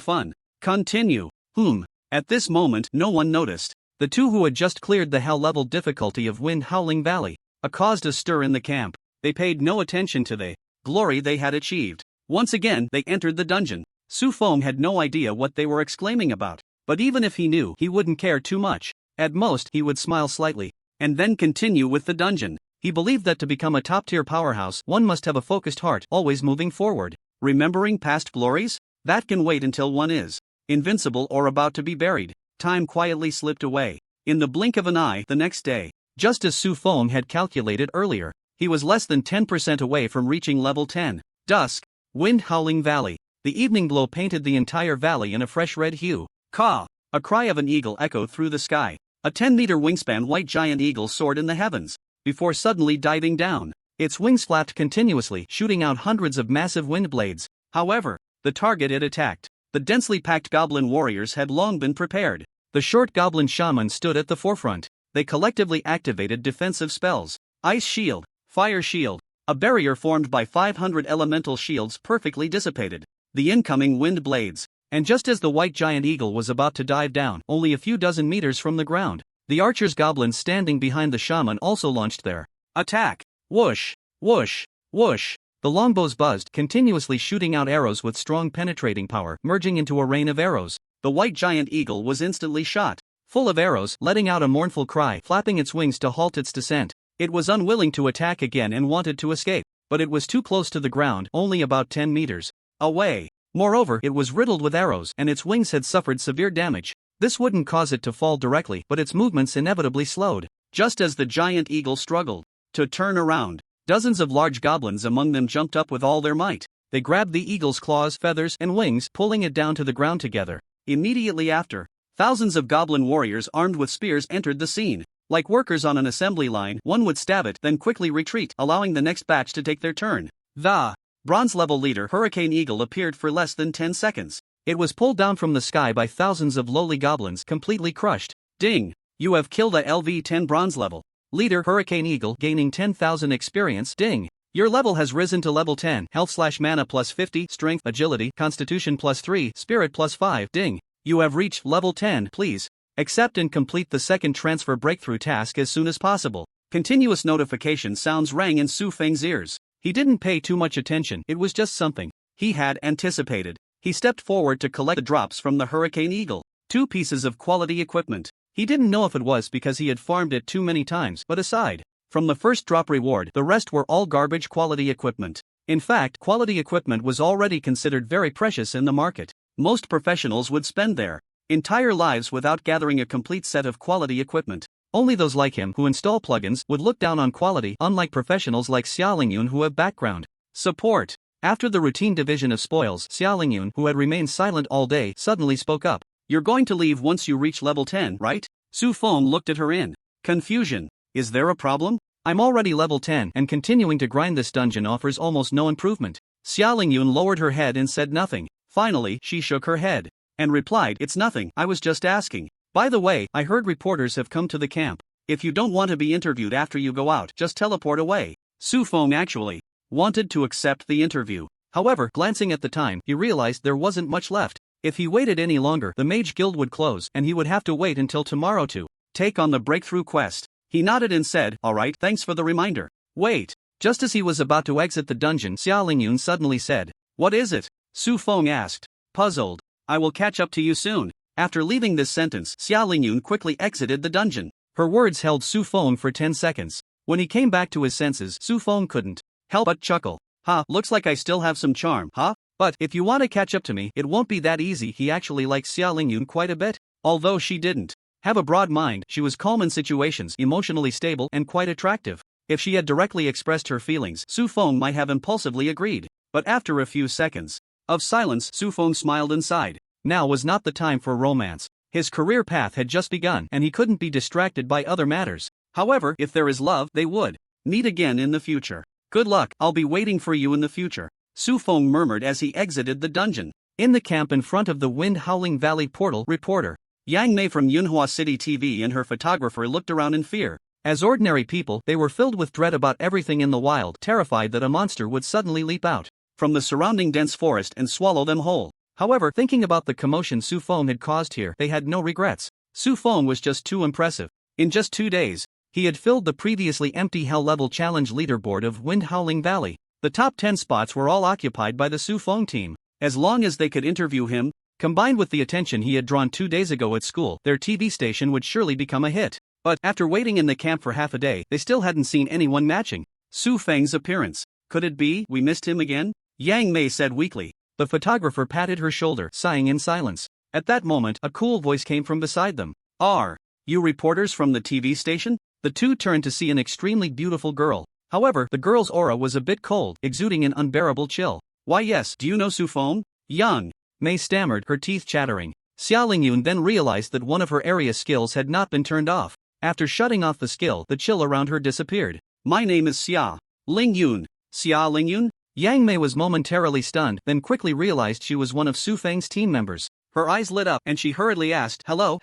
fun. Continue. At this moment, no one noticed the two who had just cleared the hell level difficulty of Wind Howling Valley. Caused a stir in the camp. They paid no attention to the glory they had achieved. Once again, they entered the dungeon. Su Feng had no idea what they were exclaiming about. But even if he knew, he wouldn't care too much. At most, he would smile slightly and then continue with the dungeon. He believed that to become a top-tier powerhouse, one must have a focused heart, always moving forward. Remembering past glories? That can wait until one is invincible or about to be buried. Time quietly slipped away. In the blink of an eye, the next day, just as Su Feng had calculated earlier, he was less than 10% away from reaching level 10. Dusk. Wind Howling Valley. The evening glow painted the entire valley in a fresh red hue. Caw! A cry of an eagle echoed through the sky. A 10-meter wingspan white giant eagle soared in the heavens, before suddenly diving down. Its wings flapped continuously, shooting out hundreds of massive wind blades. However, the target it attacked, The densely packed goblin warriors had long been prepared. The short goblin shaman stood at the forefront. They collectively activated defensive spells. Ice shield, fire shield. A barrier formed by 500 elemental shields perfectly dissipated the incoming wind blades. And just as the white giant eagle was about to dive down, only a few dozen meters from the ground, the archer's goblins standing behind the shaman also launched their attack. Whoosh, whoosh, whoosh. The longbows buzzed, continuously shooting out arrows with strong penetrating power, merging into a rain of arrows. The white giant eagle was instantly shot, full of arrows, letting out a mournful cry, flapping its wings to halt its descent. It was unwilling to attack again and wanted to escape, but it was too close to the ground, only about 10 meters away. Moreover, it was riddled with arrows and its wings had suffered severe damage. This wouldn't cause it to fall directly, but its movements inevitably slowed. Just as the giant eagle struggled to turn around, dozens of large goblins among them jumped up with all their might. They grabbed the eagle's claws, feathers, and wings, pulling it down to the ground together. Immediately after, thousands of goblin warriors armed with spears entered the scene. Like workers on an assembly line, one would stab it, then quickly retreat, allowing the next batch to take their turn. The bronze-level leader Hurricane Eagle appeared for less than 10 seconds. It was pulled down from the sky by thousands of lowly goblins, completely crushed. Ding! You have killed a LV-10 bronze level leader Hurricane Eagle, gaining 10,000 experience. Ding! Your level has risen to level 10, health/mana plus 50, strength, agility, constitution plus 3, spirit plus 5. Ding! You have reached level 10. Please accept and complete the second transfer breakthrough task as soon as possible. Continuous notification sounds rang in Su Feng's ears. He didn't pay too much attention, it was just something he had anticipated. He stepped forward to collect the drops from the Hurricane Eagle. 2 pieces of quality equipment. He didn't know if it was because he had farmed it too many times, but aside from the first drop reward, the rest were all garbage quality equipment. In fact, quality equipment was already considered very precious in the market. Most professionals would spend their entire lives without gathering a complete set of quality equipment. Only those like him who install plugins would look down on quality, unlike professionals like Xiaolingyun who have background support. After the routine division of spoils, Xiaolingyun, who had remained silent all day, suddenly spoke up. You're going to leave once you reach level 10, right? Su Feng looked at her in confusion. Is there a problem? I'm already level 10 and continuing to grind this dungeon offers almost no improvement. Xiaolingyun lowered her head and said nothing. Finally, she shook her head and replied, it's nothing, I was just asking. By the way, I heard reporters have come to the camp. If you don't want to be interviewed after you go out, just teleport away. Su Feng actually wanted to accept the interview. However, glancing at the time, he realized there wasn't much left. If he waited any longer, the Mage Guild would close, and he would have to wait until tomorrow to take on the breakthrough quest. He nodded and said, alright, thanks for the reminder. Wait. Just as he was about to exit the dungeon, Xiaolingyun suddenly said, what is it? Su Feng asked, puzzled. I will catch up to you soon. After leaving this sentence, Xiaolingyun quickly exited the dungeon. Her words held Su Feng for 10 seconds. When he came back to his senses, Su Feng couldn't help but chuckle. Looks like I still have some charm, But if you want to catch up to me, it won't be that easy. He actually liked Xiaolingyun quite a bit. Although she didn't have a broad mind, she was calm in situations, emotionally stable, and quite attractive. If she had directly expressed her feelings, Su Feng might have impulsively agreed. But after a few seconds of silence, Su Feng smiled and sighed. Now was not the time for romance. His career path had just begun and he couldn't be distracted by other matters. However, if there is love, they would meet again in the future. Good luck, I'll be waiting for you in the future, Su Feng murmured as he exited the dungeon. In the camp in front of the Wind Howling Valley portal, reporter Yang Mei from Yunhua City TV and her photographer looked around in fear. As ordinary people, they were filled with dread about everything in the wild, terrified that a monster would suddenly leap out from the surrounding dense forest and swallow them whole. However, thinking about the commotion Su Feng had caused here, they had no regrets. Su Feng was just too impressive. In just 2 days, he had filled the previously empty Hell-level challenge leaderboard of Wind Howling Valley. The top 10 spots were all occupied by the Su Feng team. As long as they could interview him, combined with the attention he had drawn 2 days ago at school, their TV station would surely become a hit. But after waiting in the camp for half a day, they still hadn't seen anyone matching Su Feng's appearance. Could it be we missed him again? Yang Mei said weakly. The photographer patted her shoulder, sighing in silence. At that moment, a cool voice came from beside them. Are you reporters from the TV station? The two turned to see an extremely beautiful girl. However, the girl's aura was a bit cold, exuding an unbearable chill. Why yes, do you know Su Feng? Yang Mei stammered, her teeth chattering. Xiaolingyun then realized that one of her area skills had not been turned off. After shutting off the skill, the chill around her disappeared. My name is Xia Lingyun. Xia Lingyun? Yang Mei was momentarily stunned, then quickly realized she was one of Su Feng's team members. Her eyes lit up and she hurriedly asked, "Hello,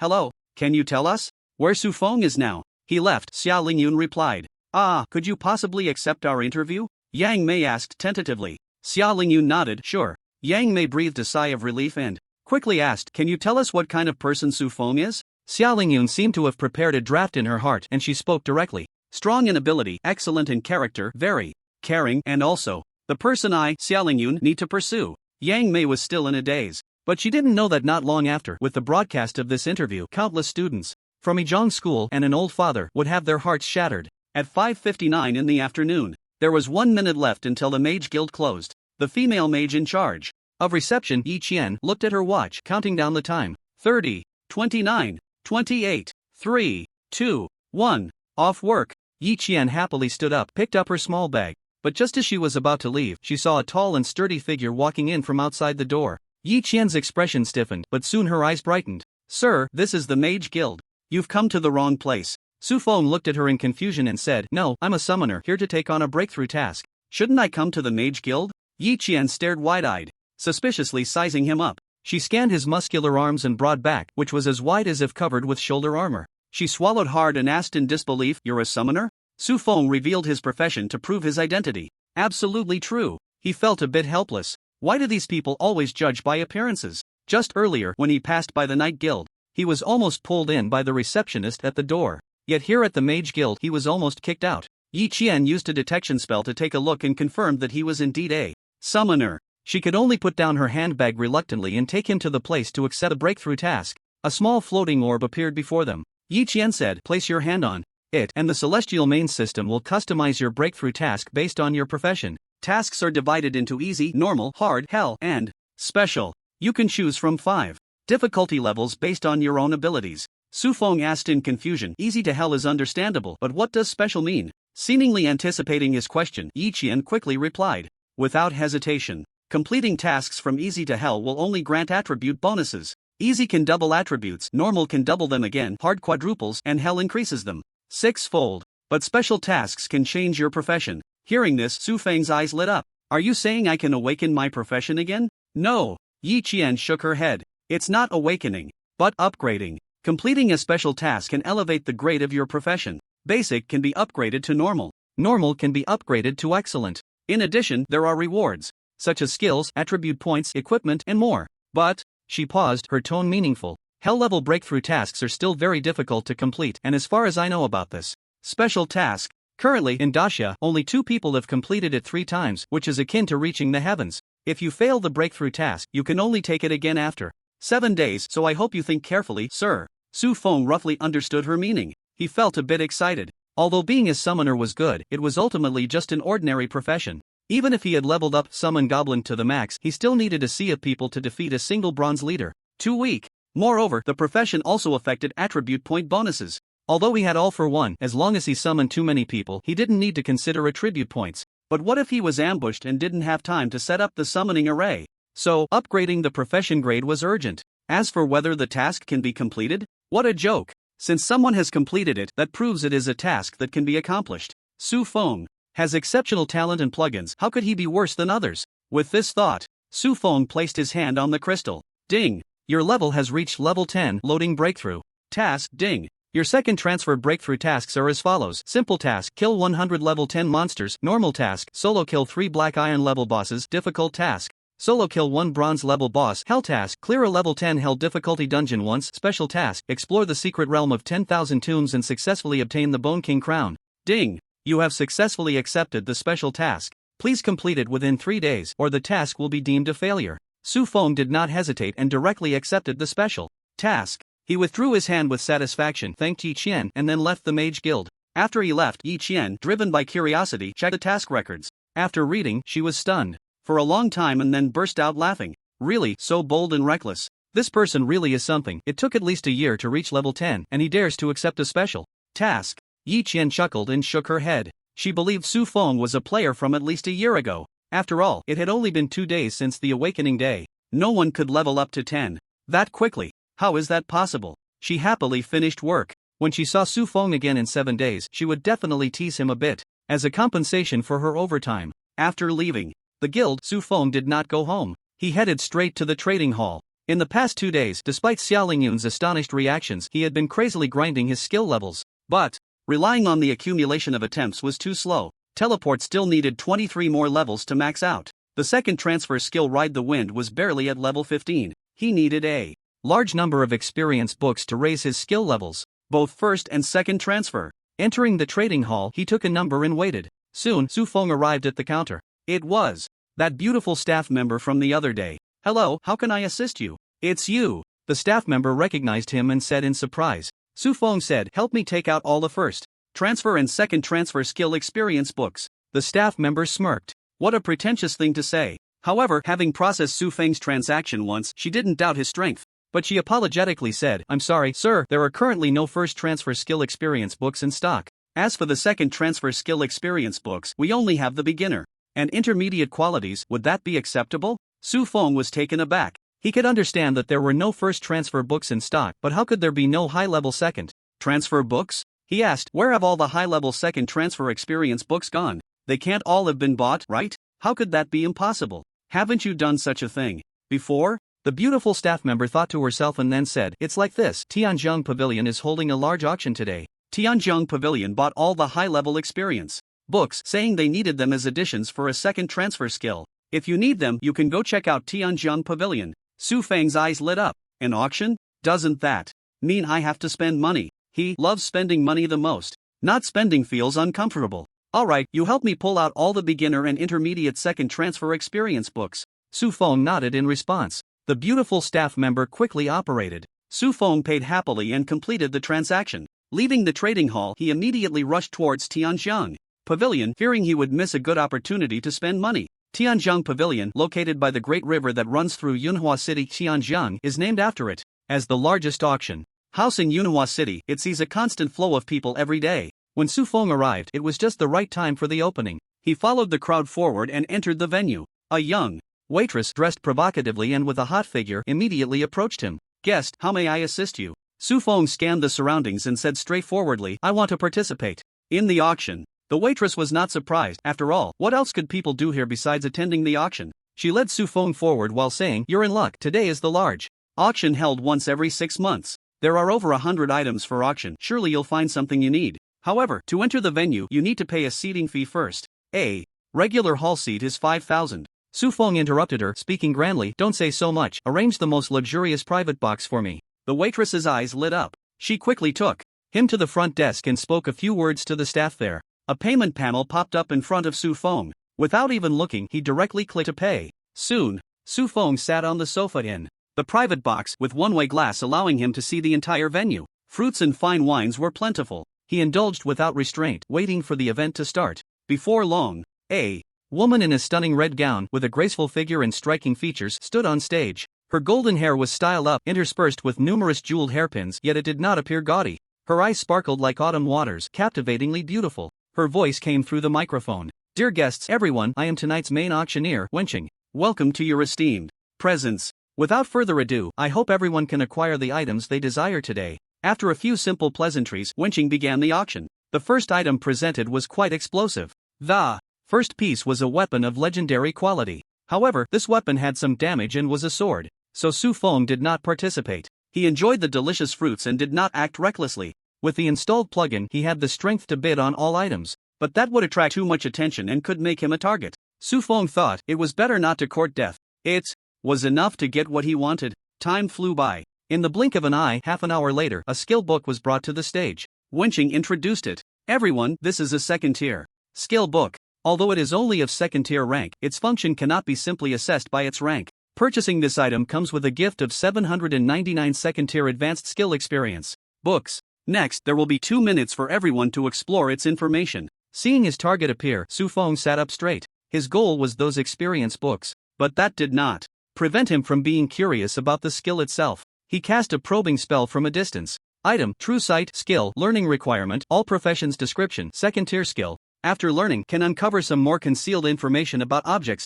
can you tell us where Su Feng is now?" "He left," Xia Lingyun replied. "Ah, could you possibly accept our interview?" Yang Mei asked tentatively. Xia Lingyun nodded, "Sure." Yang Mei breathed a sigh of relief and quickly asked, "Can you tell us what kind of person Su Feng is?" Xia Lingyun seemed to have prepared a draft in her heart and she spoke directly. "Strong in ability, excellent in character, very caring, and also the person I, Xia Lingyun, need to pursue." Yang Mei was still in a daze. But she didn't know that not long after, with the broadcast of this interview, countless students from Yizhong School and an old father would have their hearts shattered. At 5:59 in the afternoon, there was 1 minute left until the Mage Guild closed. The female mage in charge of reception, Yi Qian, looked at her watch, counting down the time. 30, 29, 28, 3, 2, 1. Off work. Yi Qian happily stood up, picked up her small bag. But just as she was about to leave, she saw a tall and sturdy figure walking in from outside the door. Yi Qian's expression stiffened, but soon her eyes brightened. "Sir, this is the Mage Guild. You've come to the wrong place." Su Feng looked at her in confusion and said, "No, I'm a summoner, here to take on a breakthrough task. Shouldn't I come to the Mage Guild?" Yi Qian stared wide-eyed, suspiciously sizing him up. She scanned his muscular arms and broad back, which was as wide as if covered with shoulder armor. She swallowed hard and asked in disbelief, "You're a summoner?" Su Feng revealed his profession to prove his identity. Absolutely true. He felt a bit helpless. Why do these people always judge by appearances? Just earlier, when he passed by the Night Guild, he was almost pulled in by the receptionist at the door. Yet here at the Mage Guild he was almost kicked out. Yi Qian used a detection spell to take a look and confirmed that he was indeed a summoner. She could only put down her handbag reluctantly and take him to the place to accept a breakthrough task. A small floating orb appeared before them. Yi Qian said, "Place your hand on it, and the celestial main system will customize your breakthrough task based on your profession. Tasks are divided into easy, normal, hard, hell, and special. You can choose from 5 difficulty levels based on your own abilities." Su Feng asked in confusion. Easy to hell is understandable, but what does special mean? Seemingly anticipating his question, Yi Qian quickly replied, without hesitation, "Completing tasks from easy to hell will only grant attribute bonuses. Easy can double attributes, normal can double them again, hard quadruples, and hell increases them 6-fold. But special tasks can change your profession." Hearing this, Su Feng's eyes lit up. "Are you saying I can awaken my profession again?" "No." Yi Qian shook her head. "It's not awakening, but upgrading. Completing a special task can elevate the grade of your profession. Basic can be upgraded to normal. Normal can be upgraded to excellent. In addition, there are rewards, such as skills, attribute points, equipment, and more. But," she paused, her tone meaningful, "hell-level breakthrough tasks are still very difficult to complete, and as far as I know about this special task, currently in Daxia, only 2 people have completed it 3 times, which is akin to reaching the heavens. If you fail the breakthrough task, you can only take it again after 7 days, so I hope you think carefully, sir." Su Feng roughly understood her meaning. He felt a bit excited. Although being a summoner was good, it was ultimately just an ordinary profession. Even if he had leveled up Summon Goblin to the max, he still needed a sea of people to defeat a single bronze leader. Too weak. Moreover, the profession also affected attribute point bonuses. Although he had all for one, as long as he summoned too many people, he didn't need to consider attribute points. But what if he was ambushed and didn't have time to set up the summoning array? So, upgrading the profession grade was urgent. As for whether the task can be completed, what a joke. Since someone has completed it, that proves it is a task that can be accomplished. Su Feng has exceptional talent and plugins, how could he be worse than others? With this thought, Su Feng placed his hand on the crystal. Ding! Your level has reached level 10, loading breakthrough task, ding. Your second transfer breakthrough tasks are as follows. Simple task, kill 100 level 10 monsters. Normal task, solo kill 3 black iron level bosses. Difficult task, solo kill 1 bronze level boss. Hell task, clear a level 10 hell difficulty dungeon once. Special task, explore the secret realm of 10,000 tombs and successfully obtain the Bone King crown. Ding! You have successfully accepted the special task. Please complete it within 3 days, or the task will be deemed a failure. Su Feng did not hesitate and directly accepted the special task. He withdrew his hand with satisfaction, thanked Yi Qian, and then left the Mage Guild. After he left, Yi Qian, driven by curiosity, checked the task records. After reading, she was stunned for a long time and then burst out laughing. Really, so bold and reckless. This person really is something. It took at least a year to reach level 10, and he dares to accept a special task. Yi Qian chuckled and shook her head. She believed Su Feng was a player from at least a year ago. After all, it had only been 2 days since the awakening day. No one could level up to 10 that quickly. How is that possible? She happily finished work. When she saw Su Feng again in 7 days, she would definitely tease him a bit, as a compensation for her overtime. After leaving the guild, Su Feng did not go home. He headed straight to the trading hall. In the past 2 days, despite Xiao Lingyun's astonished reactions, he had been crazily grinding his skill levels. But relying on the accumulation of attempts was too slow. Teleport still needed 23 more levels to max out. The second transfer skill Ride the Wind was barely at level 15. He needed a large number of experience books to raise his skill levels, both first and second transfer. Entering the trading hall, he took a number and waited. Soon, Su Feng arrived at the counter. It was that beautiful staff member from the other day. "Hello, how can I assist you?" "It's you." The staff member recognized him and said in surprise. Su Feng said, "Help me take out all the first transfer and second transfer skill experience books." The staff member smirked. What a pretentious thing to say. However, having processed Su Feng's transaction once, she didn't doubt his strength. But she apologetically said, "I'm sorry, sir, there are currently no first transfer skill experience books in stock. As for the second transfer skill experience books, we only have the beginner and intermediate qualities. Would that be acceptable?" Su Feng was taken aback. He could understand that there were no first transfer books in stock, but how could there be no high-level second transfer books? He asked, "Where have all the high-level second transfer experience books gone? They can't all have been bought, right? How could that be impossible? Haven't you done such a thing before?" The beautiful staff member thought to herself and then said, "It's like this. Tianzhong Pavilion is holding a large auction today. Tianzhong Pavilion bought all the high-level experience books, saying they needed them as additions for a second transfer skill. If you need them, you can go check out Tianzhong Pavilion." Su Feng's eyes lit up. "An auction? Doesn't that mean I have to spend money?" He loves spending money the most. Not spending feels uncomfortable. "Alright, you help me pull out all the beginner and intermediate second transfer experience books." Su Feng nodded in response. The beautiful staff member quickly operated. Su Feng paid happily and completed the transaction. Leaving the trading hall, he immediately rushed towards Tianzhong Pavilion, fearing he would miss a good opportunity to spend money. Tianzhong Pavilion, located by the great river that runs through Yunhua City, Tianzhong, is named after it. As the largest auction house in Yunhua City, it sees a constant flow of people every day. When Su Feng arrived, it was just the right time for the opening. He followed the crowd forward and entered the venue. A young waitress, dressed provocatively and with a hot figure, immediately approached him. "Guest, how may I assist you?" Su Feng scanned the surroundings and said straightforwardly, "I want to participate in the auction." The waitress was not surprised. After all, what else could people do here besides attending the auction? She led Su Feng forward while saying, "You're in luck. Today is the large auction held once every 6 months. There are over 100 items for auction. Surely you'll find something you need. However, to enter the venue, you need to pay a seating fee first. A regular hall seat is 5,000. Su Feng interrupted her, speaking grandly, "Don't say so much. Arrange the most luxurious private box for me." The waitress's eyes lit up. She quickly took him to the front desk and spoke a few words to the staff there. A payment panel popped up in front of Su Feng. Without even looking, he directly clicked to pay. Soon, Su Feng sat on the sofa in the private box, with one-way glass allowing him to see the entire venue. Fruits and fine wines were plentiful. He indulged without restraint, waiting for the event to start. Before long, a woman in a stunning red gown, with a graceful figure and striking features, stood on stage. Her golden hair was styled up, interspersed with numerous jeweled hairpins, yet it did not appear gaudy. Her eyes sparkled like autumn waters, captivatingly beautiful. Her voice came through the microphone. "Dear guests, everyone, I am tonight's main auctioneer, Wenqing. Welcome to your esteemed presence. Without further ado, I hope everyone can acquire the items they desire today." After a few simple pleasantries, Wenqing began the auction. The first item presented was quite explosive. The first piece was a weapon of legendary quality. However, this weapon had some damage and was a sword. So Su Feng did not participate. He enjoyed the delicious fruits and did not act recklessly. With the installed plugin, he had the strength to bid on all items. But that would attract too much attention and could make him a target. Su Feng thought it was better not to court death. It was enough to get what he wanted. Time flew by. In the blink of an eye, half an hour later, a skill book was brought to the stage. Wenqing introduced it. "Everyone, this is a second-tier skill book. Although it is only of second-tier rank, its function cannot be simply assessed by its rank. Purchasing this item comes with a gift of 799 second-tier advanced skill experience books. Next, there will be 2 minutes for everyone to explore its information." Seeing his target appear, Su Feng sat up straight. His goal was those experience books. But that did not prevent him from being curious about the skill itself. He cast a probing spell from a distance. Item, True Sight, Skill, Learning Requirement, All Professions Description, Second-tier Skill. After learning, can uncover some more concealed information about objects.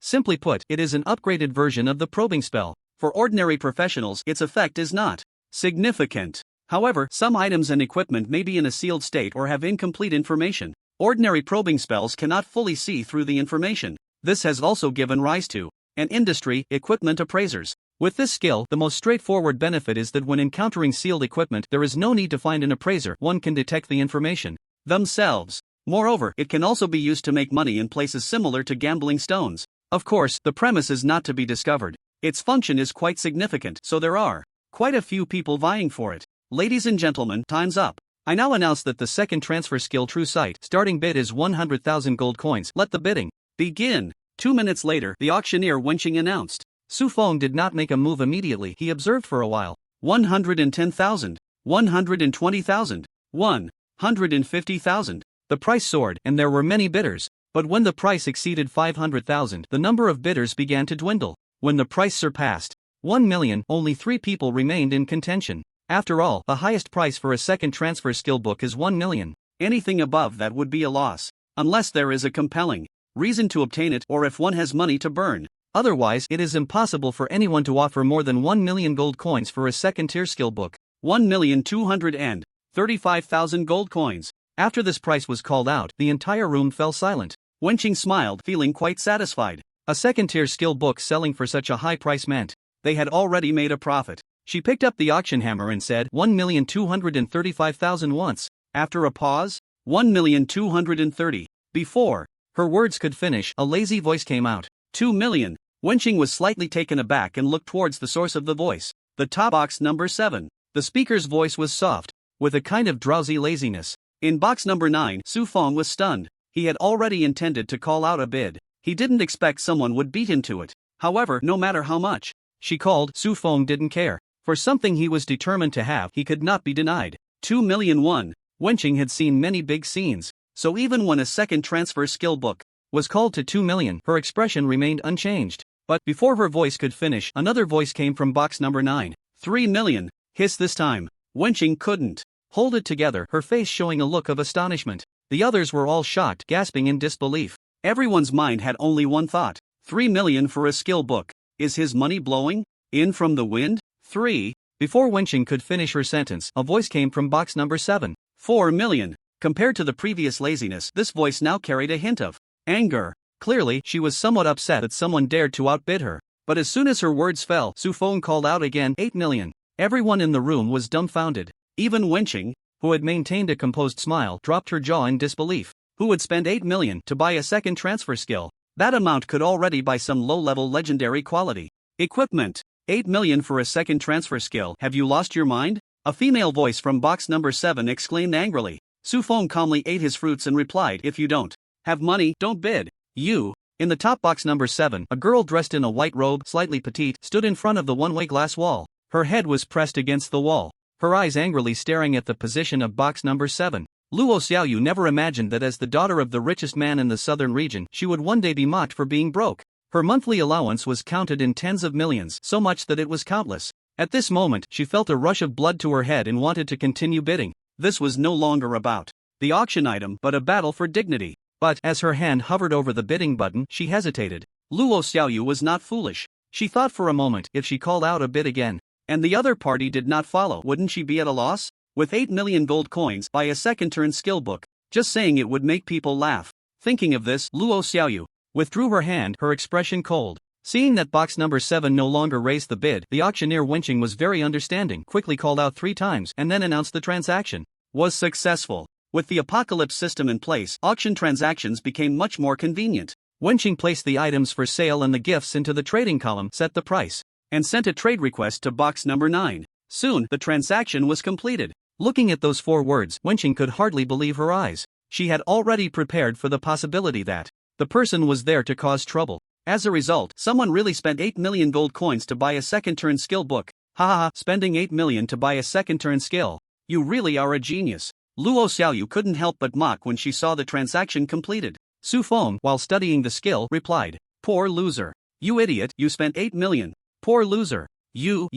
Simply put, it is an upgraded version of the probing spell. For ordinary professionals, its effect is not significant. However, some items and equipment may be in a sealed state or have incomplete information. Ordinary probing spells cannot fully see through the information. This has also given rise to an industry, equipment appraisers. With this skill, the most straightforward benefit is that when encountering sealed equipment, there is no need to find an appraiser, one can detect the information themselves. Moreover, it can also be used to make money in places similar to gambling stones. Of course, the premise is not to be discovered. Its function is quite significant, so there are quite a few people vying for it. Ladies and gentlemen, time's up. I now announce that the second transfer skill True Sight starting bid is 100,000 gold coins. Let the bidding begin. 2 minutes later, the auctioneer Wenqing announced. Su Feng did not make a move immediately. He observed for a while. 110,000, 120,000, 150,000. The price soared, and there were many bidders. But when the price exceeded 500,000, the number of bidders began to dwindle. When the price surpassed 1 million, only 3 people remained in contention. After all, the highest price for a second transfer skill book is 1 million. Anything above that would be a loss, unless there is a compelling reason to obtain it or if one has money to burn. Otherwise, it is impossible for anyone to offer more than 1 million gold coins for a second tier skill book. 1,235,000 gold coins. After this price was called out, the entire room fell silent. Wenqing smiled, feeling quite satisfied. A second tier skill book selling for such a high price meant they had already made a profit. She picked up the auction hammer and said 1,235,000 once. After a pause, 1,230,000. Before her words could finish, a lazy voice came out. 2 million. Wenqing was slightly taken aback and looked towards the source of the voice. The top box number 7. The speaker's voice was soft, with a kind of drowsy laziness. In box number 9, Su Feng was stunned. He had already intended to call out a bid. He didn't expect someone would beat him to it. However, no matter how much she called, Su Feng didn't care. For something he was determined to have, he could not be denied. 2 million won. Wenqing had seen many big scenes, so even when a second transfer skill book was called to 2 million, her expression remained unchanged. But before her voice could finish, another voice came from box number 9. 3 million. Hiss this time. Wenqing couldn't hold it together, her face showing a look of astonishment. The others were all shocked, gasping in disbelief. Everyone's mind had only one thought. 3 million for a skill book. Is his money blowing in from the wind? 3. Before Wenqing could finish her sentence, a voice came from box number 7. 4 million. Compared to the previous laziness, this voice now carried a hint of anger. Clearly, she was somewhat upset that someone dared to outbid her. But as soon as her words fell, Su Feng called out again, 8 million. Everyone in the room was dumbfounded. Even Wenqing, who had maintained a composed smile, dropped her jaw in disbelief. Who would spend 8 million to buy a second transfer skill? That amount could already buy some low-level legendary quality equipment. 8 million for a second transfer skill. Have you lost your mind? A female voice from box number 7 exclaimed angrily. Su Feng calmly ate his fruits and replied, if you don't have money, don't bid. You. In the top box number 7, a girl dressed in a white robe, slightly petite, stood in front of the one-way glass wall. Her head was pressed against the wall, her eyes angrily staring at the position of box number 7. Luo Xiaoyu never imagined that as the daughter of the richest man in the southern region, she would one day be mocked for being broke. Her monthly allowance was counted in tens of millions, so much that it was countless. At this moment, she felt a rush of blood to her head and wanted to continue bidding. This was no longer about the auction item, but a battle for dignity. But, as her hand hovered over the bidding button, she hesitated. Luo Xiaoyu was not foolish. She thought for a moment, if she called out a bid again, and the other party did not follow, wouldn't she be at a loss? With 8 million gold coins, buy a second turn skill book. Just saying it would make people laugh. Thinking of this, Luo Xiaoyu withdrew her hand, her expression cold. Seeing that box number 7 no longer raised the bid, the auctioneer Wenqing was very understanding, quickly called out 3 times, and then announced the transaction was successful. With the apocalypse system in place, auction transactions became much more convenient. Wenqing placed the items for sale and the gifts into the trading column, set the price, and sent a trade request to box number 9. Soon, the transaction was completed. Looking at those 4 words, Wenqing could hardly believe her eyes. She had already prepared for the possibility that the person was there to cause trouble. As a result, someone really spent 8 million gold coins to buy a second turn skill book. Ha ha ha, spending 8 million to buy a second turn skill. You really are a genius. Luo Xiaoyu couldn't help but mock when she saw the transaction completed. Su Feng, while studying the skill, replied, poor loser. You idiot, you spent 8 million. Poor loser. You,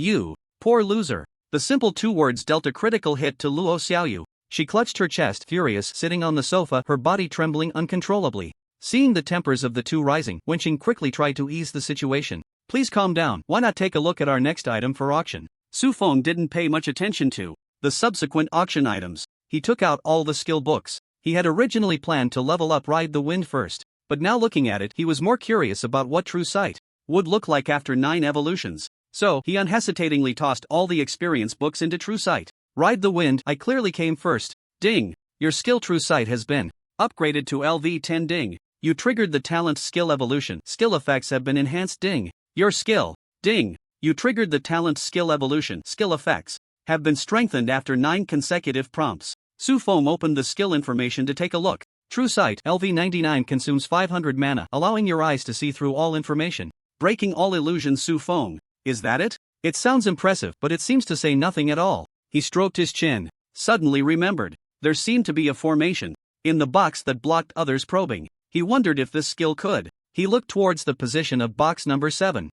poor loser. The simple 2 words dealt a critical hit to Luo Xiaoyu. She clutched her chest, furious, sitting on the sofa, her body trembling uncontrollably. Seeing the tempers of the 2 rising, Wenqing quickly tried to ease the situation. Please calm down, why not take a look at our next item for auction? Su Feng didn't pay much attention to the subsequent auction items. He took out all the skill books. He had originally planned to level up Ride the Wind first, but now looking at it, he was more curious about what true sight would look like after 9 evolutions. So, he unhesitatingly tossed all the experience books into true sight. Ride the wind, I clearly came first. Ding! Your skill true sight has been upgraded to LV10. Ding! You triggered the talent skill evolution. Skill effects have been enhanced. Ding! Your skill. Ding! You triggered the talent skill evolution. Skill effects have been strengthened after 9 consecutive prompts. Su Feng opened the skill information to take a look. True sight LV99 consumes 500 mana, allowing your eyes to see through all information. Breaking all illusions. Su Feng. Is that it? It sounds impressive, but it seems to say nothing at all. He stroked his chin. Suddenly remembered. There seemed to be a formation in the box that blocked others probing. He wondered if this skill could. He looked towards the position of box number 7.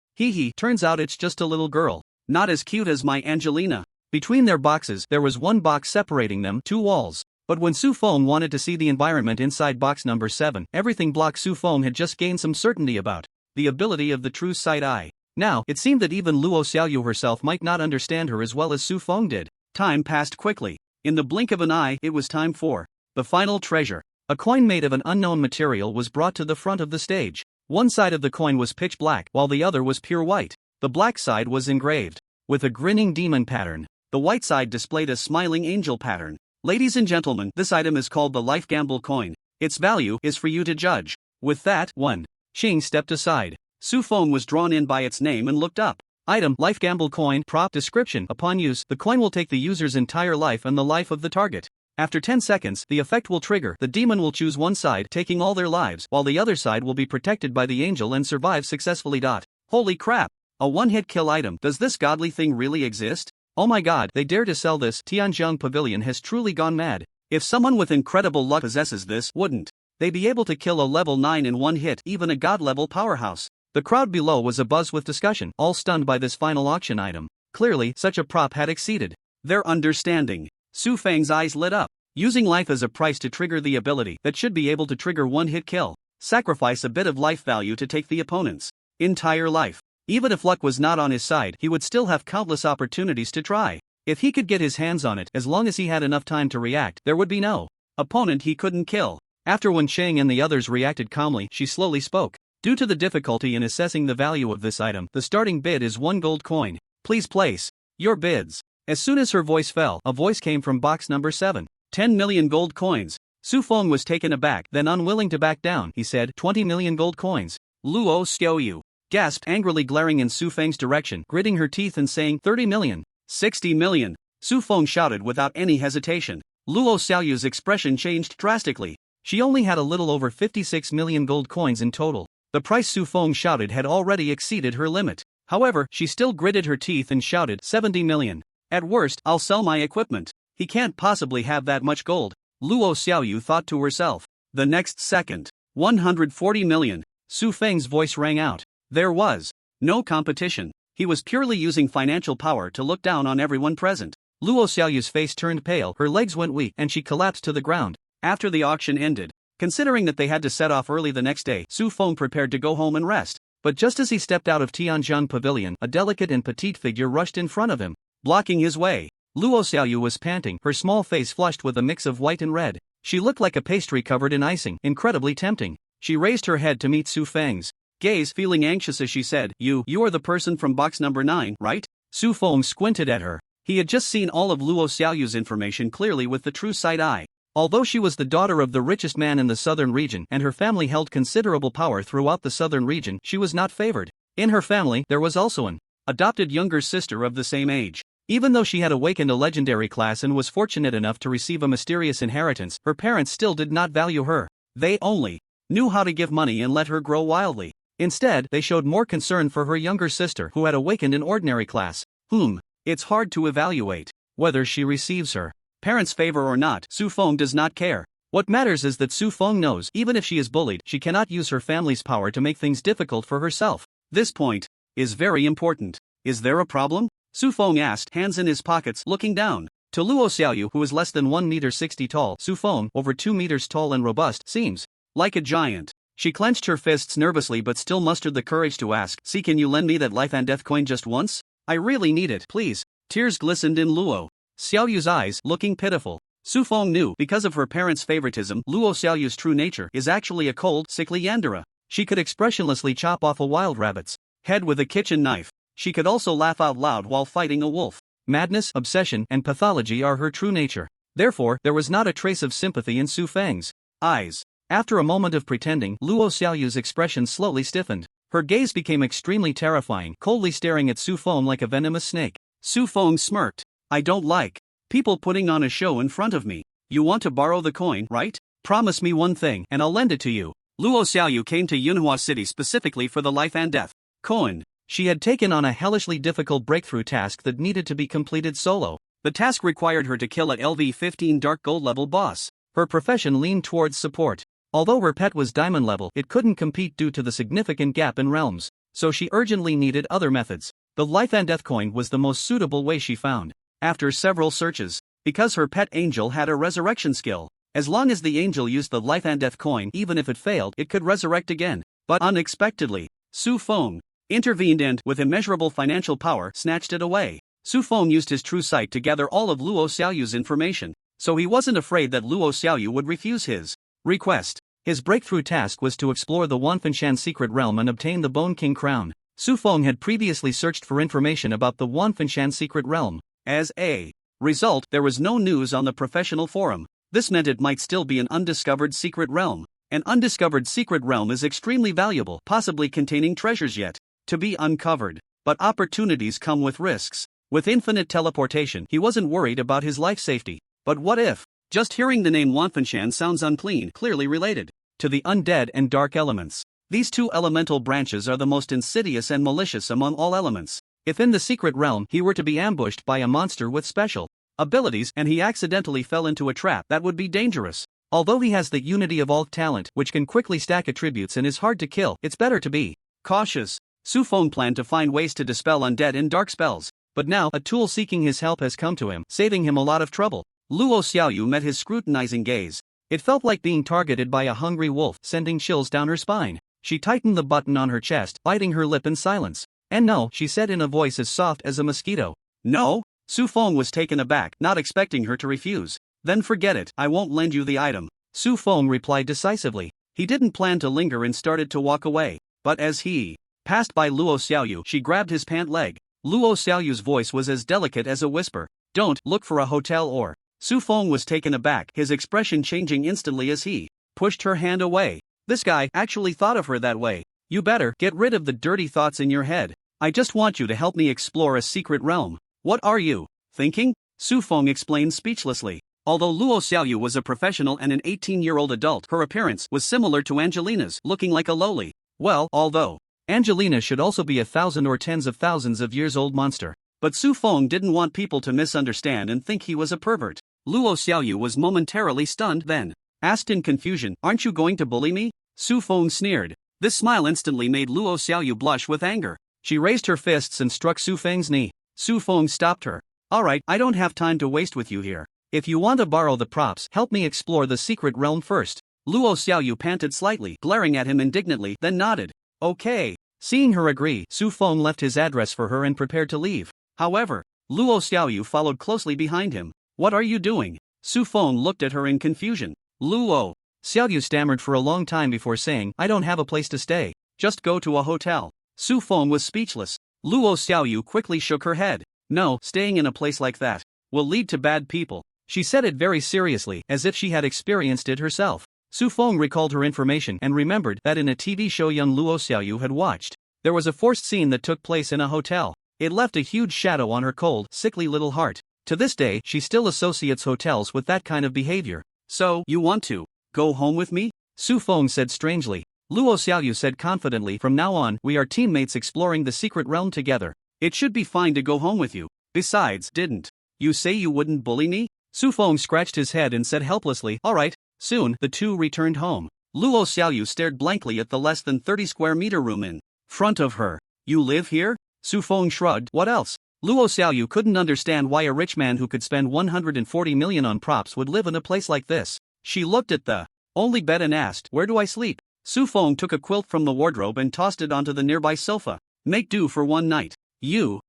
Turns out it's just a little girl. Not as cute as my Angelina. Between their boxes there was one box separating them, 2 walls. But when Su Feng wanted to see the environment inside box number 7, everything blocked. Su Feng had just gained some certainty about the ability of the true sight eye. Now, it seemed that even Luo Xiaoyu herself might not understand her as well as Su Feng did. Time passed quickly. In the blink of an eye, it was time for the final treasure. A coin made of an unknown material was brought to the front of the stage. One side of the coin was pitch black, while the other was pure white. The black side was engraved with a grinning demon pattern. The white side displayed a smiling angel pattern. Ladies and gentlemen, this item is called the Life Gamble Coin. Its value is for you to judge. With that, one Xing stepped aside. Su Feng was drawn in by its name and looked up. Item, Life Gamble Coin. Prop description. Upon use, the coin will take the user's entire life and the life of the target. After 10 seconds, the effect will trigger. The demon will choose one side, taking all their lives, while the other side will be protected by the angel and survive successfully. Holy crap! A one-hit kill item. Does this godly thing really exist? Oh my god, they dare to sell this. Tianjiang Pavilion has truly gone mad. If someone with incredible luck possesses this, wouldn't they be able to kill a level 9 in one hit, even a god-level powerhouse? The crowd below was abuzz with discussion, all stunned by this final auction item. Clearly, such a prop had exceeded their understanding. Su Feng's eyes lit up. Using life as a price to trigger the ability that should be able to trigger one-hit kill. Sacrifice a bit of life value to take the opponent's entire life. Even if luck was not on his side, he would still have countless opportunities to try. If he could get his hands on it, as long as he had enough time to react, there would be no opponent he couldn't kill. After Wen Cheng and the others reacted calmly, she slowly spoke. Due to the difficulty in assessing the value of this item, the starting bid is 1 gold coin. Please place your bids. As soon as her voice fell, a voice came from box number 7. 10 million gold coins. Su Feng was taken aback, then unwilling to back down, he said, 20 million gold coins. Luo Xiaoyu gasped, angrily glaring in Su Feng's direction, gritting her teeth and saying, 30 million. 60 million. Su Feng shouted without any hesitation. Luo Xiaoyu's expression changed drastically. She only had a little over 56 million gold coins in total. The price Su Feng shouted had already exceeded her limit. However, she still gritted her teeth and shouted, 70 million. At worst, I'll sell my equipment. He can't possibly have that much gold. Luo Xiaoyu thought to herself. The next second, 140 million. Su Feng's voice rang out. There was no competition. He was purely using financial power to look down on everyone present. Luo Xiaoyu's face turned pale, her legs went weak, and she collapsed to the ground. After the auction ended, considering that they had to set off early the next day, Su Feng prepared to go home and rest. But just as he stepped out of Tianjiang Pavilion, a delicate and petite figure rushed in front of him, blocking his way. Luo Xiaoyu was panting, her small face flushed with a mix of white and red. She looked like a pastry covered in icing, incredibly tempting. She raised her head to meet Su Feng's gaze, feeling anxious as she said, You are the person from box number 9, right? Su Feng squinted at her. He had just seen all of Luo Xiaoyu's information clearly with the true sight eye. Although she was the daughter of the richest man in the southern region and her family held considerable power throughout the southern region, she was not favored. In her family, there was also an adopted younger sister of the same age. Even though she had awakened a legendary class and was fortunate enough to receive a mysterious inheritance, her parents still did not value her. They only knew how to give money and let her grow wildly. Instead, they showed more concern for her younger sister who had awakened an ordinary class, whom it's hard to evaluate whether she receives her parents' favor or not. Su Feng does not care. What matters is that Su Feng knows even if she is bullied, she cannot use her family's power to make things difficult for herself. This point is very important. Is there a problem? Su Feng asked, hands in his pockets, looking down. To Luo Xiaoyu, who is less than 1 meter 60 tall, Su Feng, over 2 meters tall and robust, seems like a giant. She clenched her fists nervously but still mustered the courage to ask, See, can you lend me that life and death coin just once? I really need it, please. Tears glistened in Luo Xiaoyu's eyes, looking pitiful. Su Feng knew because of her parents' favoritism, Luo Xiaoyu's true nature is actually a cold, sickly yandere. She could expressionlessly chop off a wild rabbit's head with a kitchen knife. She could also laugh out loud while fighting a wolf. Madness, obsession, and pathology are her true nature. Therefore, there was not a trace of sympathy in Su Feng's eyes. After a moment of pretending, Luo Xiaoyu's expression slowly stiffened. Her gaze became extremely terrifying, coldly staring at Su Feng like a venomous snake. Su Feng smirked. I don't like people putting on a show in front of me. You want to borrow the coin, right? Promise me one thing and I'll lend it to you. Luo Xiaoyu came to Manhwa City specifically for the life and death coin. She had taken on a hellishly difficult breakthrough task that needed to be completed solo. The task required her to kill a LV-15 Dark Gold level boss. Her profession leaned towards support. Although her pet was diamond level, it couldn't compete due to the significant gap in realms, so she urgently needed other methods. The life and death coin was the most suitable way she found. After several searches, because her pet angel had a resurrection skill, as long as the angel used the life and death coin, even if it failed, it could resurrect again. But unexpectedly, Su Feng intervened and, with immeasurable financial power, snatched it away. Su Feng used his true sight to gather all of Luo Xiaoyu's information, so he wasn't afraid that Luo Xiaoyu would refuse his request. His breakthrough task was to explore the Wanfanshan secret realm and obtain the Bone King crown. Su Feng had previously searched for information about the Wanfanshan secret realm. As a result, there was no news on the professional forum. This meant it might still be an undiscovered secret realm. An undiscovered secret realm is extremely valuable, possibly containing treasures yet to be uncovered. But opportunities come with risks. With infinite teleportation, he wasn't worried about his life safety. But what if? Just hearing the name Wanfanshan sounds unclean, clearly related to the undead and dark elements. These two elemental branches are the most insidious and malicious among all elements. If in the secret realm he were to be ambushed by a monster with special abilities and he accidentally fell into a trap, that would be dangerous. Although he has the unity of all talent, which can quickly stack attributes and is hard to kill, it's better to be cautious. Su Feng planned to find ways to dispel undead and dark spells, but now a tool seeking his help has come to him, saving him a lot of trouble. Luo Xiaoyu met his scrutinizing gaze. It felt like being targeted by a hungry wolf, sending chills down her spine. She tightened the button on her chest, biting her lip in silence. And no, she said in a voice as soft as a mosquito. No? Su Feng was taken aback, not expecting her to refuse. Then forget it, I won't lend you the item. Su Feng replied decisively. He didn't plan to linger and started to walk away. But as he passed by Luo Xiaoyu, she grabbed his pant leg. Luo Xiaoyu's voice was as delicate as a whisper. Don't look for a hotel or. Su Feng was taken aback, his expression changing instantly as he pushed her hand away. This guy actually thought of her that way. You better get rid of the dirty thoughts in your head. I just want you to help me explore a secret realm. What are you thinking? Su Feng explained speechlessly. Although Luo Xiaoyu was a professional and an 18-year-old adult, her appearance was similar to Angelina's, looking like a lowly, although Angelina should also be 1,000 or tens of thousands of years old monster. But Su Feng didn't want people to misunderstand and think he was a pervert. Luo Xiaoyu was momentarily stunned, then asked in confusion, "Aren't you going to bully me?" Su Feng sneered. This smile instantly made Luo Xiaoyu blush with anger. She raised her fists and struck Su Feng's knee. Su Feng stopped her. Alright, I don't have time to waste with you here. If you want to borrow the props, help me explore the secret realm first. Luo Xiaoyu panted slightly, glaring at him indignantly, then nodded. Okay. Seeing her agree, Su Feng left his address for her and prepared to leave. However, Luo Xiaoyu followed closely behind him. What are you doing? Su Feng looked at her in confusion. Luo Xiaoyu stammered for a long time before saying, I don't have a place to stay. Just go to a hotel. Su Feng was speechless. Luo Xiaoyu quickly shook her head. No, staying in a place like that will lead to bad people. She said it very seriously, as if she had experienced it herself. Su Feng recalled her information and remembered that in a TV show young Luo Xiaoyu had watched, there was a forced scene that took place in a hotel. It left a huge shadow on her cold, sickly little heart. To this day, she still associates hotels with that kind of behavior. So, you want to go home with me? Su Feng said strangely. Luo Xiaoyu said confidently, from now on, we are teammates exploring the secret realm together. It should be fine to go home with you. Besides, didn't you say you wouldn't bully me? Su Feng scratched his head and said helplessly, alright. Soon, the two returned home. Luo Xiaoyu stared blankly at the less than 30 square meter room in front of her. You live here? Su Feng shrugged. What else? Luo Xiaoyu couldn't understand why a rich man who could spend 140 million on props would live in a place like this. She looked at the only bed and asked, where do I sleep? Su Feng took a quilt from the wardrobe and tossed it onto the nearby sofa. Make do for one night. Luo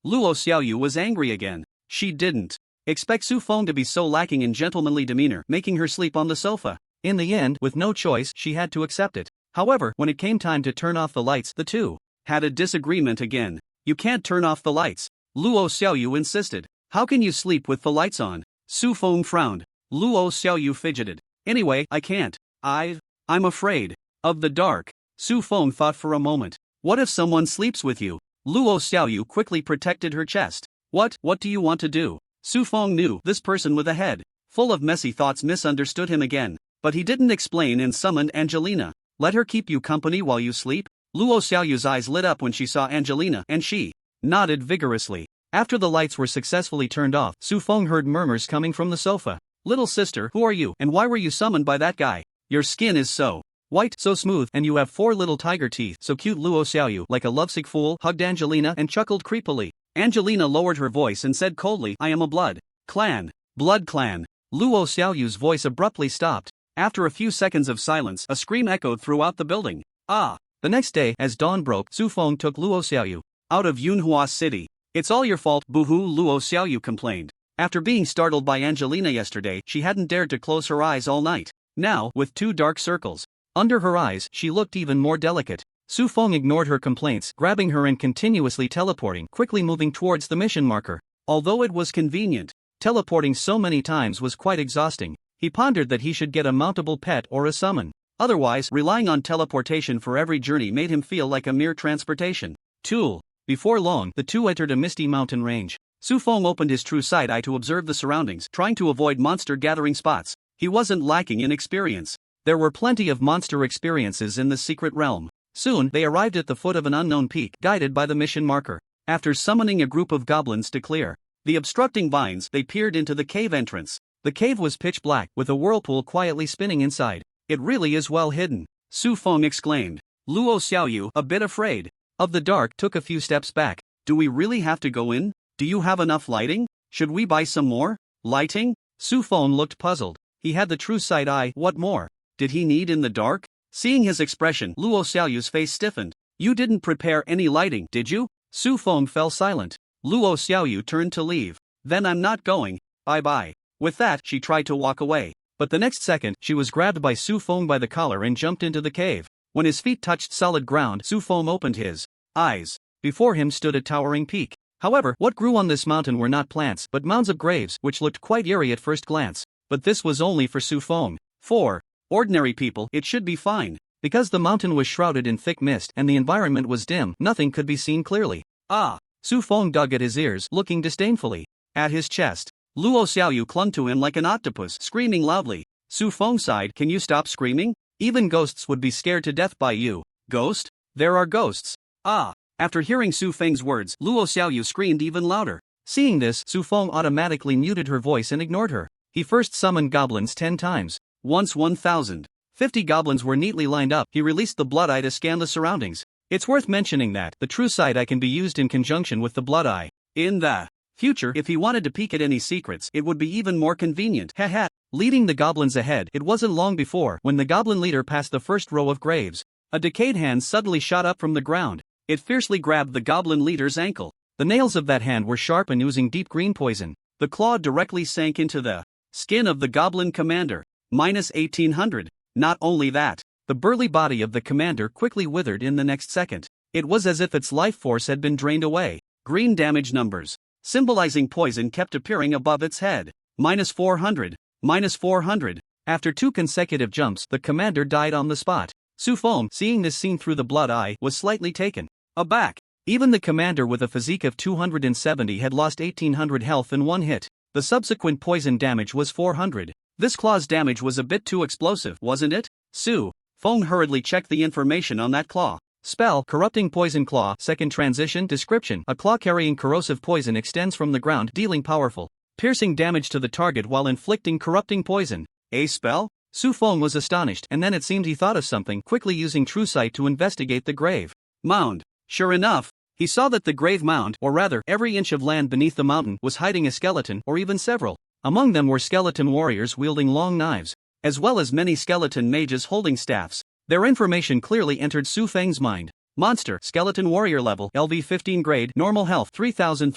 Xiaoyu was angry again. She didn't Expect Su Feng to be so lacking in gentlemanly demeanor, making her sleep on the sofa. In the end, with no choice, she had to accept it. However, when it came time to turn off the lights, the two had a disagreement again. You can't turn off the lights, Luo Xiaoyu insisted. How can you sleep with the lights on? Su Feng frowned. Luo Xiaoyu fidgeted. Anyway, I can't. I'm afraid of the dark. Su Feng thought for a moment. What if someone sleeps with you? Luo Xiaoyu quickly protected her chest. What do you want to do? Su Feng knew this person with a head full of messy thoughts misunderstood him again, but he didn't explain and summoned Angelina. Let her keep you company while you sleep? Luo Xiaoyu's eyes lit up when she saw Angelina, and she nodded vigorously. After the lights were successfully turned off, Su Feng heard murmurs coming from the sofa. Little sister, who are you, and why were you summoned by that guy? Your skin is so white, so smooth, and you have 4 little tiger teeth. So cute. Luo Xiaoyu, like a lovesick fool, hugged Angelina and chuckled creepily. Angelina lowered her voice and said coldly, I am a blood clan. Luo Xiaoyu's voice abruptly stopped. After a few seconds of silence, a scream echoed throughout the building. Ah! The next day, as dawn broke, Su Feng took Luo Xiaoyu out of Yunhua City. It's all your fault, boo-hoo, Luo Xiaoyu complained. After being startled by Angelina yesterday, she hadn't dared to close her eyes all night. Now, with 2 dark circles under her eyes, she looked even more delicate. Su Feng ignored her complaints, grabbing her and continuously teleporting, quickly moving towards the mission marker. Although it was convenient, teleporting so many times was quite exhausting. He pondered that he should get a mountable pet or a summon. Otherwise, relying on teleportation for every journey made him feel like a mere transportation tool. Before long, the two entered a misty mountain range. Su Feng opened his true sight eye to observe the surroundings, trying to avoid monster gathering spots. He wasn't lacking in experience. There were plenty of monster experiences in the secret realm. Soon, they arrived at the foot of an unknown peak, guided by the mission marker. After summoning a group of goblins to clear the obstructing vines, they peered into the cave entrance. The cave was pitch black, with a whirlpool quietly spinning inside. It really is well hidden, Su Feng exclaimed. Luo Xiaoyu, a bit afraid of the dark, took a few steps back. Do we really have to go in? Do you have enough lighting? Should we buy some more lighting? Su Feng looked puzzled. He had the true sight eye, what more did he need in the dark? Seeing his expression, Luo Xiaoyu's face stiffened. You didn't prepare any lighting, did you? Su Feng fell silent. Luo Xiaoyu turned to leave. Then I'm not going, bye-bye. With that, she tried to walk away. But the next second, she was grabbed by Su Feng by the collar and jumped into the cave. When his feet touched solid ground, Su Feng opened his eyes. Before him stood a towering peak. However, what grew on this mountain were not plants, but mounds of graves, which looked quite eerie at first glance. But this was only for Su Feng. For ordinary people, it should be fine. Because the mountain was shrouded in thick mist and the environment was dim, nothing could be seen clearly. Ah! Su Feng dug at his ears, looking disdainfully at his chest. Luo Xiaoyu clung to him like an octopus, screaming loudly. Su Feng sighed, can you stop screaming? Even ghosts would be scared to death by you. Ghost? There are ghosts. Ah! After hearing Su Feng's words, Luo Xiaoyu screamed even louder. Seeing this, Su Feng automatically muted her voice and ignored her. He first summoned goblins 10 times. Once 1,000. 50 goblins were neatly lined up. He released the blood eye to scan the surroundings. It's worth mentioning that the true sight eye can be used in conjunction with the blood eye. In the future, if he wanted to peek at any secrets, it would be even more convenient. Haha. Leading the goblins ahead, it wasn't long before, when the goblin leader passed the first row of graves, a decayed hand suddenly shot up from the ground. It fiercely grabbed the goblin leader's ankle. The nails of that hand were sharp and oozing deep green poison. The claw directly sank into the skin of the goblin commander. Minus 1800. Not only that, the burly body of the commander quickly withered in the next second. It was as if its life force had been drained away. Green damage numbers, symbolizing poison, kept appearing above its head. Minus 400. Minus 400. After 2 consecutive jumps, the commander died on the spot. Su Feng, seeing this scene through the blood eye, was slightly taken aback. Even the commander with a physique of 270 had lost 1800 health in one hit. The subsequent poison damage was 400. This claw's damage was a bit too explosive, wasn't it? Su Feng hurriedly checked the information on that claw. Spell, Corrupting Poison Claw. Second transition. Description: a claw carrying corrosive poison extends from the ground, dealing powerful, piercing damage to the target while inflicting corrupting poison. A spell? Su Feng was astonished, and then it seemed he thought of something, quickly using true sight to investigate the grave mound. Sure enough, he saw that the grave mound, or rather, every inch of land beneath the mountain, was hiding a skeleton, or even several. Among them were skeleton warriors wielding long knives, as well as many skeleton mages holding staffs. Their information clearly entered Su Feng's mind. Monster, skeleton warrior level, LV 15 grade, normal health 3000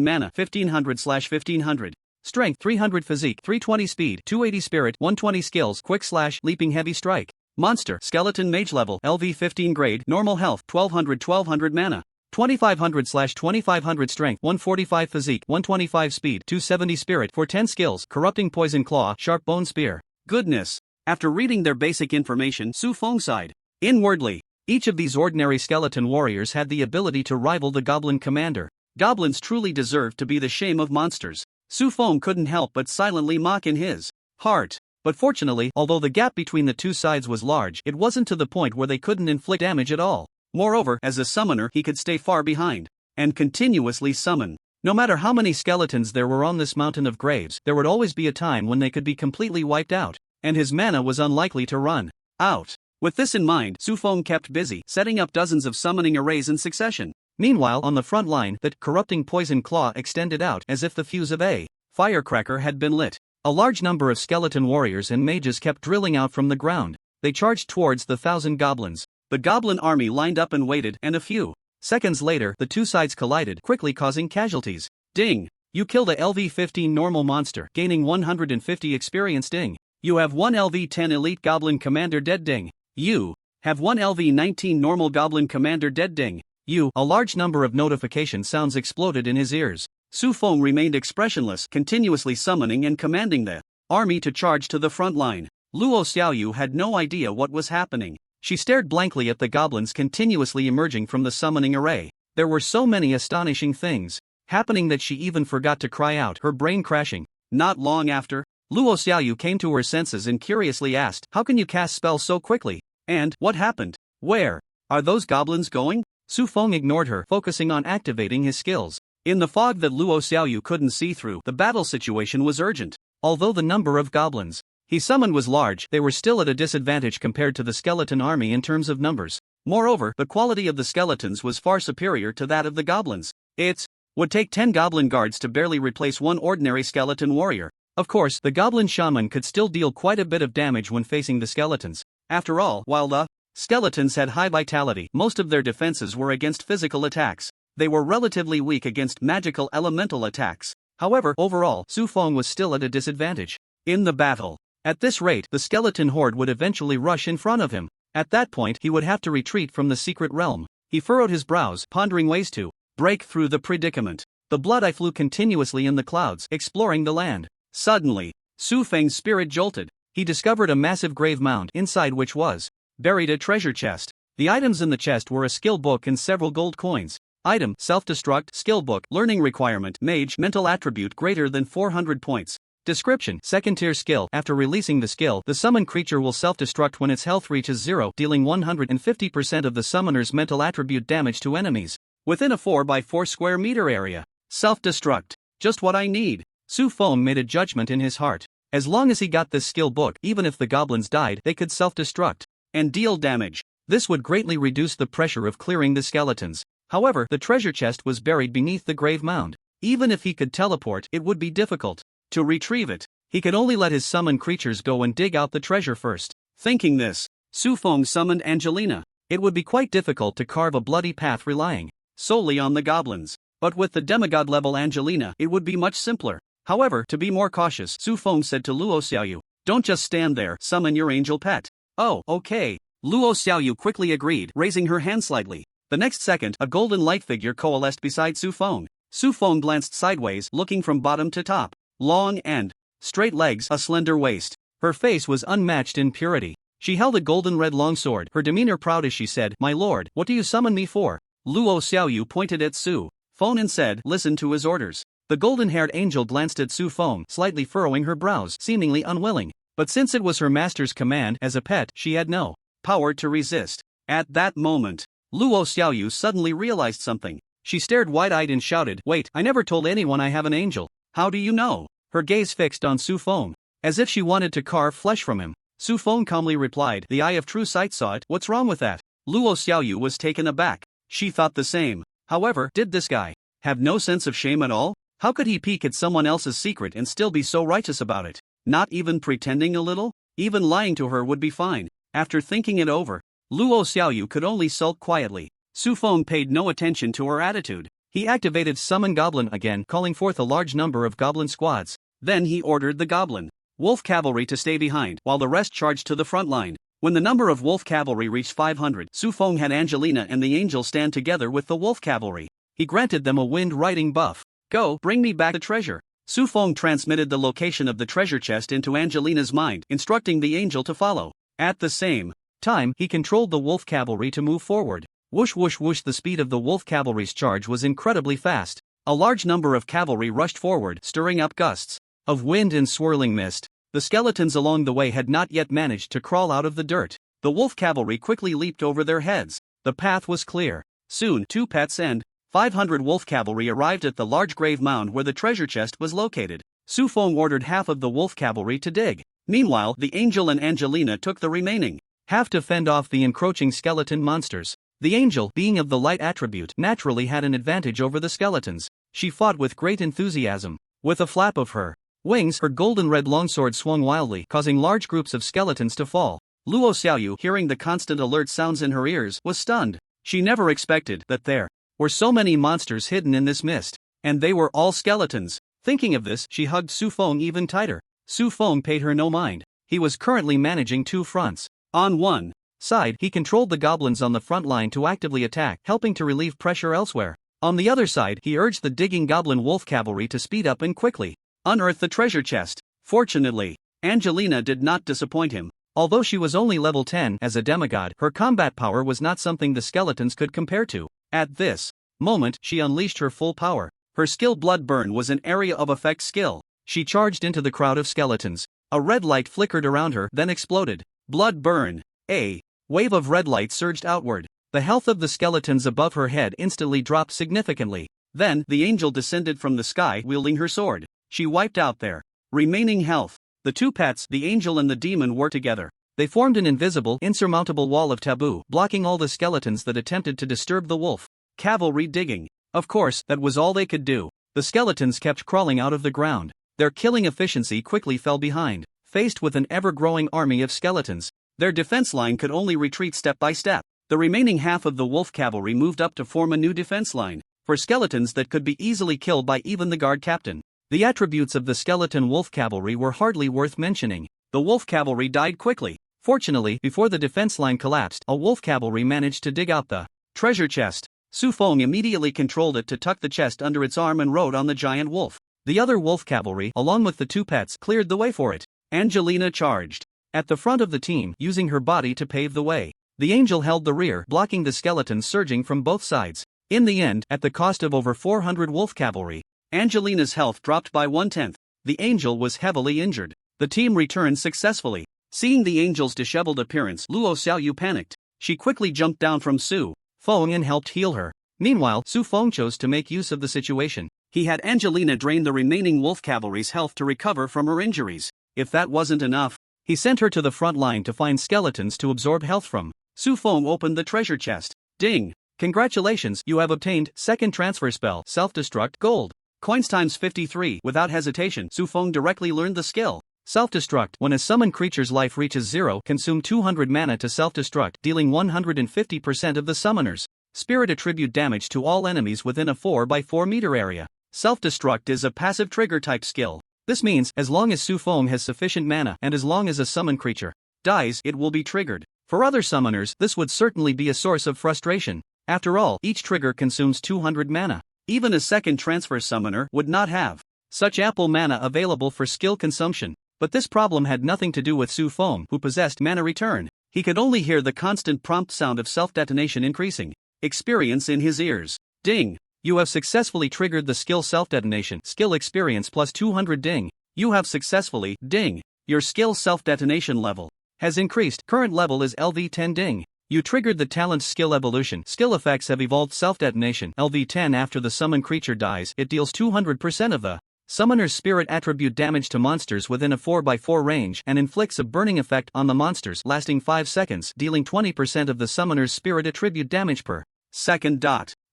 mana 1500/1500. Strength 300, Physique 320, Speed 280, Spirit 120, Skills Quick Slash, Leaping, Heavy Strike. Monster Skeleton, Mage Level LV 15, Grade Normal, Health 1200 Mana 2500/2500, Strength 145, Physique 125, Speed 270, Spirit for 10, Skills Corrupting Poison Claw, Sharp Bone Spear. Goodness! After reading their basic information, Su Feng sighed inwardly. Each of these ordinary skeleton warriors had the ability to rival the goblin commander. Goblins truly deserved to be the shame of monsters. Su Feng couldn't help but silently mock in his heart. But fortunately, although the gap between the two sides was large, it wasn't to the point where they couldn't inflict damage at all. Moreover, as a summoner he could stay far behind and continuously summon. No matter how many skeletons there were on this mountain of graves, there would always be a time when they could be completely wiped out, and his mana was unlikely to run out. With this in mind, Su Feng kept busy, setting up dozens of summoning arrays in succession. Meanwhile, on the front line, that corrupting poison claw extended out as if the fuse of a firecracker had been lit. A large number of skeleton warriors and mages kept drilling out from the ground. They charged towards the 1,000 goblins. The goblin army lined up and waited, and a few seconds later, the two sides collided, quickly causing casualties. Ding! You killed a LV-15 normal monster, gaining 150 experience. Ding! You have one LV-10 elite goblin commander dead. Ding! You have one LV-19 normal goblin commander dead. Ding! A large number of notification sounds exploded in his ears. Su Feng remained expressionless, continuously summoning and commanding the army to charge to the front line. Luo Xiaoyu had no idea what was happening. She stared blankly at the goblins continuously emerging from the summoning array. There were so many astonishing things happening that she even forgot to cry out, her brain crashing. Not long after, Luo Xiaoyu came to her senses and curiously asked, "How can you cast spells so quickly? And what happened? Where are those goblins going?" Su Feng ignored her, focusing on activating his skills. In the fog that Luo Xiaoyu couldn't see through, the battle situation was urgent. Although the number of goblins he summoned was large, they were still at a disadvantage compared to the skeleton army in terms of numbers. Moreover, the quality of the skeletons was far superior to that of the goblins. It would take 10 goblin guards to barely replace one ordinary skeleton warrior. Of course, the goblin shaman could still deal quite a bit of damage when facing the skeletons. After all, while the skeletons had high vitality, most of their defenses were against physical attacks. They were relatively weak against magical elemental attacks. However, overall, Su Feng was still at a disadvantage in the battle. At this rate, the skeleton horde would eventually rush in front of him. At that point, he would have to retreat from the secret realm. He furrowed his brows, pondering ways to break through the predicament. The blood-eye flew continuously in the clouds, exploring the land. Suddenly, Su Feng's spirit jolted. He discovered a massive grave mound, inside which was buried a treasure chest. The items in the chest were a skill book and several gold coins. Item: self-destruct, skill book, learning requirement, mage, mental attribute greater than 400 points. Description: second-tier skill. After releasing the skill, the summoned creature will self-destruct when its health reaches 0, dealing 150% of the summoner's mental attribute damage to enemies within a 4x4 square meter area. Self-destruct. Just what I need. Su Feng made a judgment in his heart. As long as he got this skill book, even if the goblins died, they could self-destruct and deal damage. This would greatly reduce the pressure of clearing the skeletons. However, the treasure chest was buried beneath the grave mound. Even if he could teleport, it would be difficult to retrieve it. He could only let his summoned creatures go and dig out the treasure first. Thinking this, Su Feng summoned Angelina. It would be quite difficult to carve a bloody path relying solely on the goblins. But with the demigod level Angelina, it would be much simpler. However, to be more cautious, Su Feng said to Luo Xiaoyu, "Don't just stand there, summon your angel pet." "Oh, okay." Luo Xiaoyu quickly agreed, raising her hand slightly. The next second, a golden light figure coalesced beside Su Feng. Su Feng glanced sideways, looking from bottom to top. Long and straight legs, a slender waist. Her face was unmatched in purity. She held a golden red longsword, her demeanor proud as she said, "My lord, what do you summon me for?" Luo Xiaoyu pointed at Su Feng and said, "Listen to his orders." The golden-haired angel glanced at Su Feng, slightly furrowing her brows, seemingly unwilling. But since it was her master's command, as a pet, she had no power to resist. At that moment, Luo Xiaoyu suddenly realized something. She stared wide-eyed and shouted, "Wait, I never told anyone I have an angel. How do you know?" Her gaze fixed on Su Feng, as if she wanted to carve flesh from him. Su Feng calmly replied, "The eye of true sight saw it, what's wrong with that?" Luo Xiaoyu was taken aback. She thought the same. However, did this guy have no sense of shame at all? How could he peek at someone else's secret and still be so righteous about it? Not even pretending a little? Even lying to her would be fine. After thinking it over, Luo Xiaoyu could only sulk quietly. Su Feng paid no attention to her attitude. He activated Summon Goblin again, calling forth a large number of goblin squads. Then he ordered the goblin wolf cavalry to stay behind while the rest charged to the front line. When the number of wolf cavalry reached 500, Su Feng had Angelina and the angel stand together with the wolf cavalry. He granted them a wind riding buff. Go, bring me back the treasure. Su Feng transmitted the location of the treasure chest into Angelina's mind, instructing the angel to follow. At the same time, he controlled the wolf cavalry to move forward. Whoosh whoosh whoosh. The speed of the wolf cavalry's charge was incredibly fast. A large number of cavalry rushed forward, stirring up gusts of wind and swirling mist. The skeletons along the way had not yet managed to crawl out of the dirt. The wolf cavalry quickly leaped over their heads. The path was clear. Soon, 2 pets and 500 wolf cavalry arrived at the large grave mound where the treasure chest was located. Su Feng ordered half of the wolf cavalry to dig. Meanwhile, the angel and Angelina took the remaining half to fend off the encroaching skeleton monsters. The angel, being of the light attribute, naturally had an advantage over the skeletons. She fought with great enthusiasm. With a flap of her wings, her golden red longsword swung wildly, causing large groups of skeletons to fall. Luo Xiaoyu, hearing the constant alert sounds in her ears, was stunned. She never expected that there were so many monsters hidden in this mist, and they were all skeletons. Thinking of this, she hugged Su Feng even tighter. Su Feng paid her no mind. He was currently managing 2 fronts. On one side, he controlled the goblins on the front line to actively attack, helping to relieve pressure elsewhere. On the other side, he urged the digging goblin wolf cavalry to speed up and quickly unearth the treasure chest. Fortunately, Angelina did not disappoint him. Although she was only level 10 as a demigod, her combat power was not something the skeletons could compare to. At this moment, she unleashed her full power. Her skill Blood Burn was an area of effect skill. She charged into the crowd of skeletons. A red light flickered around her, then exploded. Blood Burn. A wave of red light surged outward. The health of the skeletons above her head instantly dropped significantly. Then, the angel descended from the sky wielding her sword. She wiped out their remaining health. The 2 pets, the angel and the demon, were together. They formed an invisible, insurmountable wall of taboo, blocking all the skeletons that attempted to disturb the wolf cavalry digging. Of course, that was all they could do. The skeletons kept crawling out of the ground. Their killing efficiency quickly fell behind. Faced with an ever-growing army of skeletons, their defense line could only retreat step by step. The remaining half of the wolf cavalry moved up to form a new defense line for skeletons that could be easily killed by even the guard captain. The attributes of the skeleton wolf cavalry were hardly worth mentioning. The wolf cavalry died quickly. Fortunately, before the defense line collapsed, a wolf cavalry managed to dig out the treasure chest. Su Feng immediately controlled it to tuck the chest under its arm and rode on the giant wolf. The other wolf cavalry, along with the 2 pets, cleared the way for it. Angelina charged at the front of the team, using her body to pave the way. The angel held the rear, blocking the skeletons surging from both sides. In the end, at the cost of over 400 wolf cavalry, Angelina's health dropped by 1/10. The angel was heavily injured. The team returned successfully. Seeing the angel's disheveled appearance, Luo Xiaoyu panicked. She quickly jumped down from Su Feng and helped heal her. Meanwhile, Su Feng chose to make use of the situation. He had Angelina drain the remaining wolf cavalry's health to recover from her injuries. If that wasn't enough, he sent her to the front line to find skeletons to absorb health from. Su Feng opened the treasure chest. Ding! Congratulations, you have obtained second transfer spell, self-destruct, gold coins times 53. Without hesitation, Su Feng directly learned the skill. Self-destruct. When a summoned creature's life reaches 0, consume 200 mana to self-destruct, dealing 150% of the summoner's spirit attribute damage to all enemies within a 4x4 meter area. Self-destruct is a passive trigger type skill. This means, as long as Su Feng has sufficient mana and as long as a summoned creature dies, it will be triggered. For other summoners, this would certainly be a source of frustration. After all, each trigger consumes 200 mana. Even a second transfer summoner would not have such ample mana available for skill consumption. But this problem had nothing to do with Su Feng, who possessed mana return. He could only hear the constant prompt sound of self-detonation increasing experience in his ears. Ding! You have successfully triggered the skill self-detonation. Skill experience plus 200. Ding! You have successfully, ding! Your skill self-detonation level has increased. Current level is LV10. Ding! You triggered the talent skill evolution. Skill effects have evolved. Self-detonation LV10. After the summoned creature dies, it deals 200% of the summoner's spirit attribute damage to monsters within a 4x4 range and inflicts a burning effect on the monsters lasting 5 seconds, dealing 20% of the summoner's spirit attribute damage per second.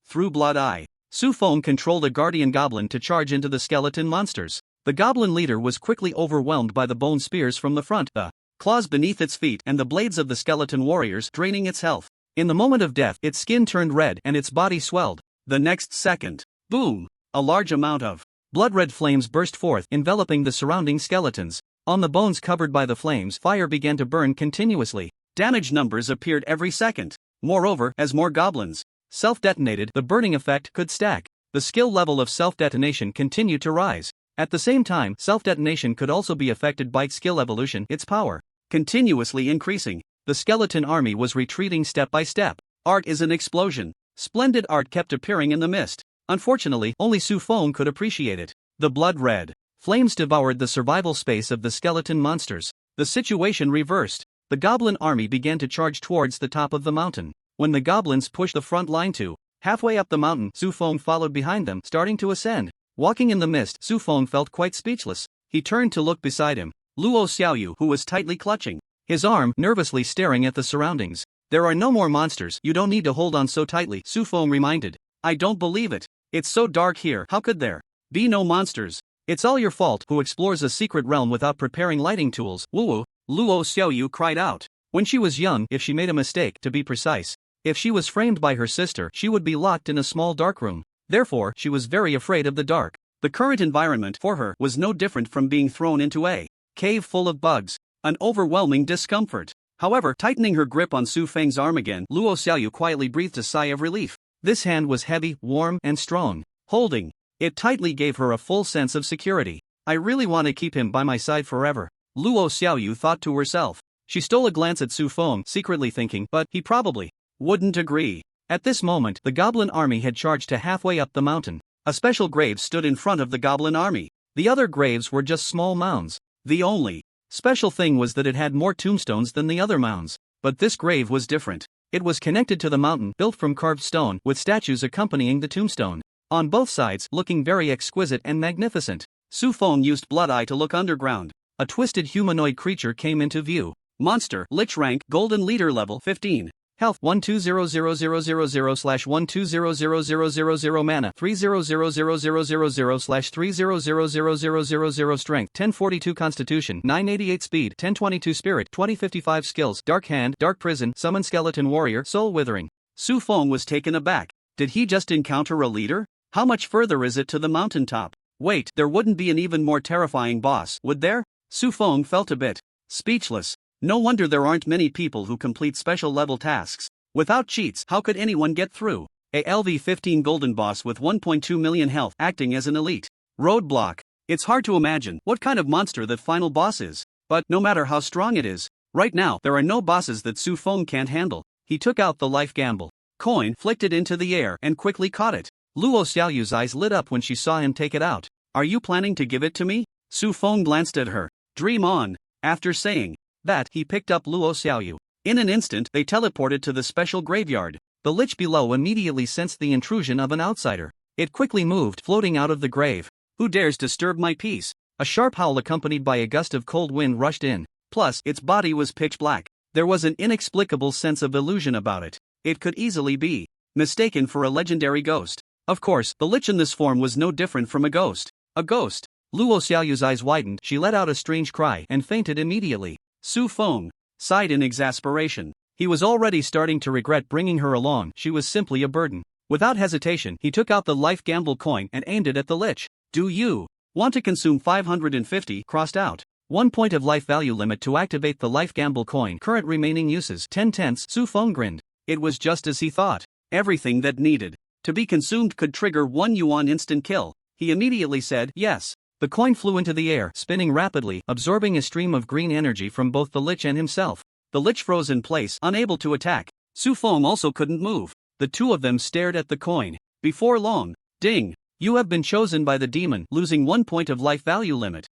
Through Blood Eye, Su Feng controlled a guardian goblin to charge into the skeleton monsters. The goblin leader was quickly overwhelmed by the bone spears from the front, the claws beneath its feet, and the blades of the skeleton warriors draining its health. In the moment of death, its skin turned red and its body swelled. The next second, boom! A large amount of Blood-red flames burst forth, enveloping the surrounding skeletons. On the bones covered by the flames, fire began to burn continuously. Damage numbers appeared every second. Moreover, as more goblins self-detonated, the burning effect could stack. The skill level of self-detonation continued to rise. At the same time, self-detonation could also be affected by skill evolution, its power continuously increasing. The skeleton army was retreating step by step. Art is an explosion. Splendid art kept appearing in the mist. Unfortunately, only Su Feng could appreciate it. The blood-red flames devoured the survival space of the skeleton monsters. The situation reversed. The goblin army began to charge towards the top of the mountain. When the goblins pushed the front line to halfway up the mountain, Su Feng followed behind them, starting to ascend. Walking in the mist, Su Feng felt quite speechless. He turned to look beside him. Luo Xiaoyu, who was tightly clutching his arm, nervously staring at the surroundings. There are no more monsters, you don't need to hold on so tightly, Su Feng reminded. I don't believe it. It's so dark here, how could there be no monsters? It's all your fault. Who explores a secret realm without preparing lighting tools? Woo! Luo Xiaoyu cried out. When she was young, if she made a mistake, to be precise, if she was framed by her sister, she would be locked in a small dark room. Therefore, she was very afraid of the dark. The current environment for her was no different from being thrown into a cave full of bugs. An overwhelming discomfort. However, tightening her grip on Su Feng's arm again, Luo Xiaoyu quietly breathed a sigh of relief. This hand was heavy, warm, and strong. Holding it tightly gave her a full sense of security. I really want to keep him by my side forever, Luo Xiaoyu thought to herself. She stole a glance at Su Feng, secretly thinking, but he probably wouldn't agree. At this moment, the goblin army had charged to halfway up the mountain. A special grave stood in front of the goblin army. The other graves were just small mounds. The only special thing was that it had more tombstones than the other mounds. But this grave was different. It was connected to the mountain, built from carved stone, with statues accompanying the tombstone. On both sides, looking very exquisite and magnificent. Su Feng used Blood Eye to look underground. A twisted humanoid creature came into view. Monster, Lich rank, Golden Leader level 15. Health 1200000/1200000 mana 3000000/3000000 strength 1042 constitution 988 speed 1022 spirit 2055 skills dark hand dark prison summon skeleton warrior soul withering. Su Feng was taken aback. Did he just encounter a leader? How much further is it to the mountaintop? Wait, there wouldn't be an even more terrifying boss, would there? Su Feng felt a bit speechless. No wonder there aren't many people who complete special level tasks. Without cheats, how could anyone get through? A LV-15 golden boss with 1.2 million health acting as an elite roadblock. It's hard to imagine what kind of monster that final boss is. But no matter how strong it is, right now there are no bosses that Su Feng can't handle. He took out the life gamble coin, flicked it into the air, and quickly caught it. Luo Xiaoyu's eyes lit up when she saw him take it out. Are you planning to give it to me? Su Feng glanced at her. Dream on. After saying that, he picked up Luo Xiaoyu. In an instant, they teleported to the special graveyard. The lich below immediately sensed the intrusion of an outsider. It quickly moved, floating out of the grave. Who dares disturb my peace? A sharp howl accompanied by a gust of cold wind rushed in. Plus, its body was pitch black. There was an inexplicable sense of illusion about it. It could easily be mistaken for a legendary ghost. Of course, the lich in this form was no different from a ghost. A ghost. Luo Xiaoyu's eyes widened, she let out a strange cry and fainted immediately. Su Feng sighed in exasperation. He was already starting to regret bringing her along, she was simply a burden. Without hesitation, he took out the life gamble coin and aimed it at the lich. Do you want to consume 550? Crossed out. 1 point of life value limit to activate the life gamble coin. Current remaining uses 10/10. Su Feng grinned. It was just as he thought. Everything that needed to be consumed could trigger 1 yuan instant kill. He immediately said yes. The coin flew into the air, spinning rapidly, absorbing a stream of green energy from both the lich and himself. The lich froze in place, unable to attack. Su Feng also couldn't move. The two of them stared at the coin. Before long, ding! You have been chosen by the demon, losing 1 point of life value limit.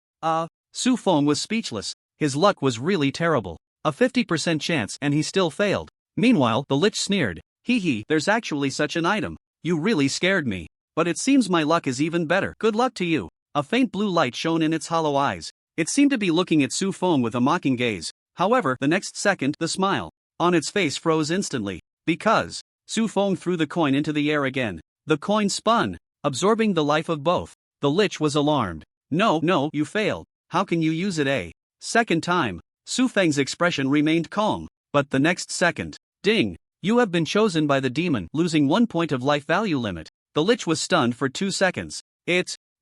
Su Feng was speechless. His luck was really terrible. A 50% chance and he still failed. Meanwhile, the lich sneered. Hee, there's actually such an item. You really scared me. But it seems my luck is even better. Good luck to you. A faint blue light shone in its hollow eyes. It seemed to be looking at Su Feng with a mocking gaze. However, the next second, the smile on its face froze instantly. Because Su Feng threw the coin into the air again. The coin spun, absorbing the life of both. The lich was alarmed. No, you failed. How can you use it a second time? Su Feng's expression remained calm. But the next second, ding! You have been chosen by the demon, losing 1 point of life value limit. The lich was stunned for 2 seconds.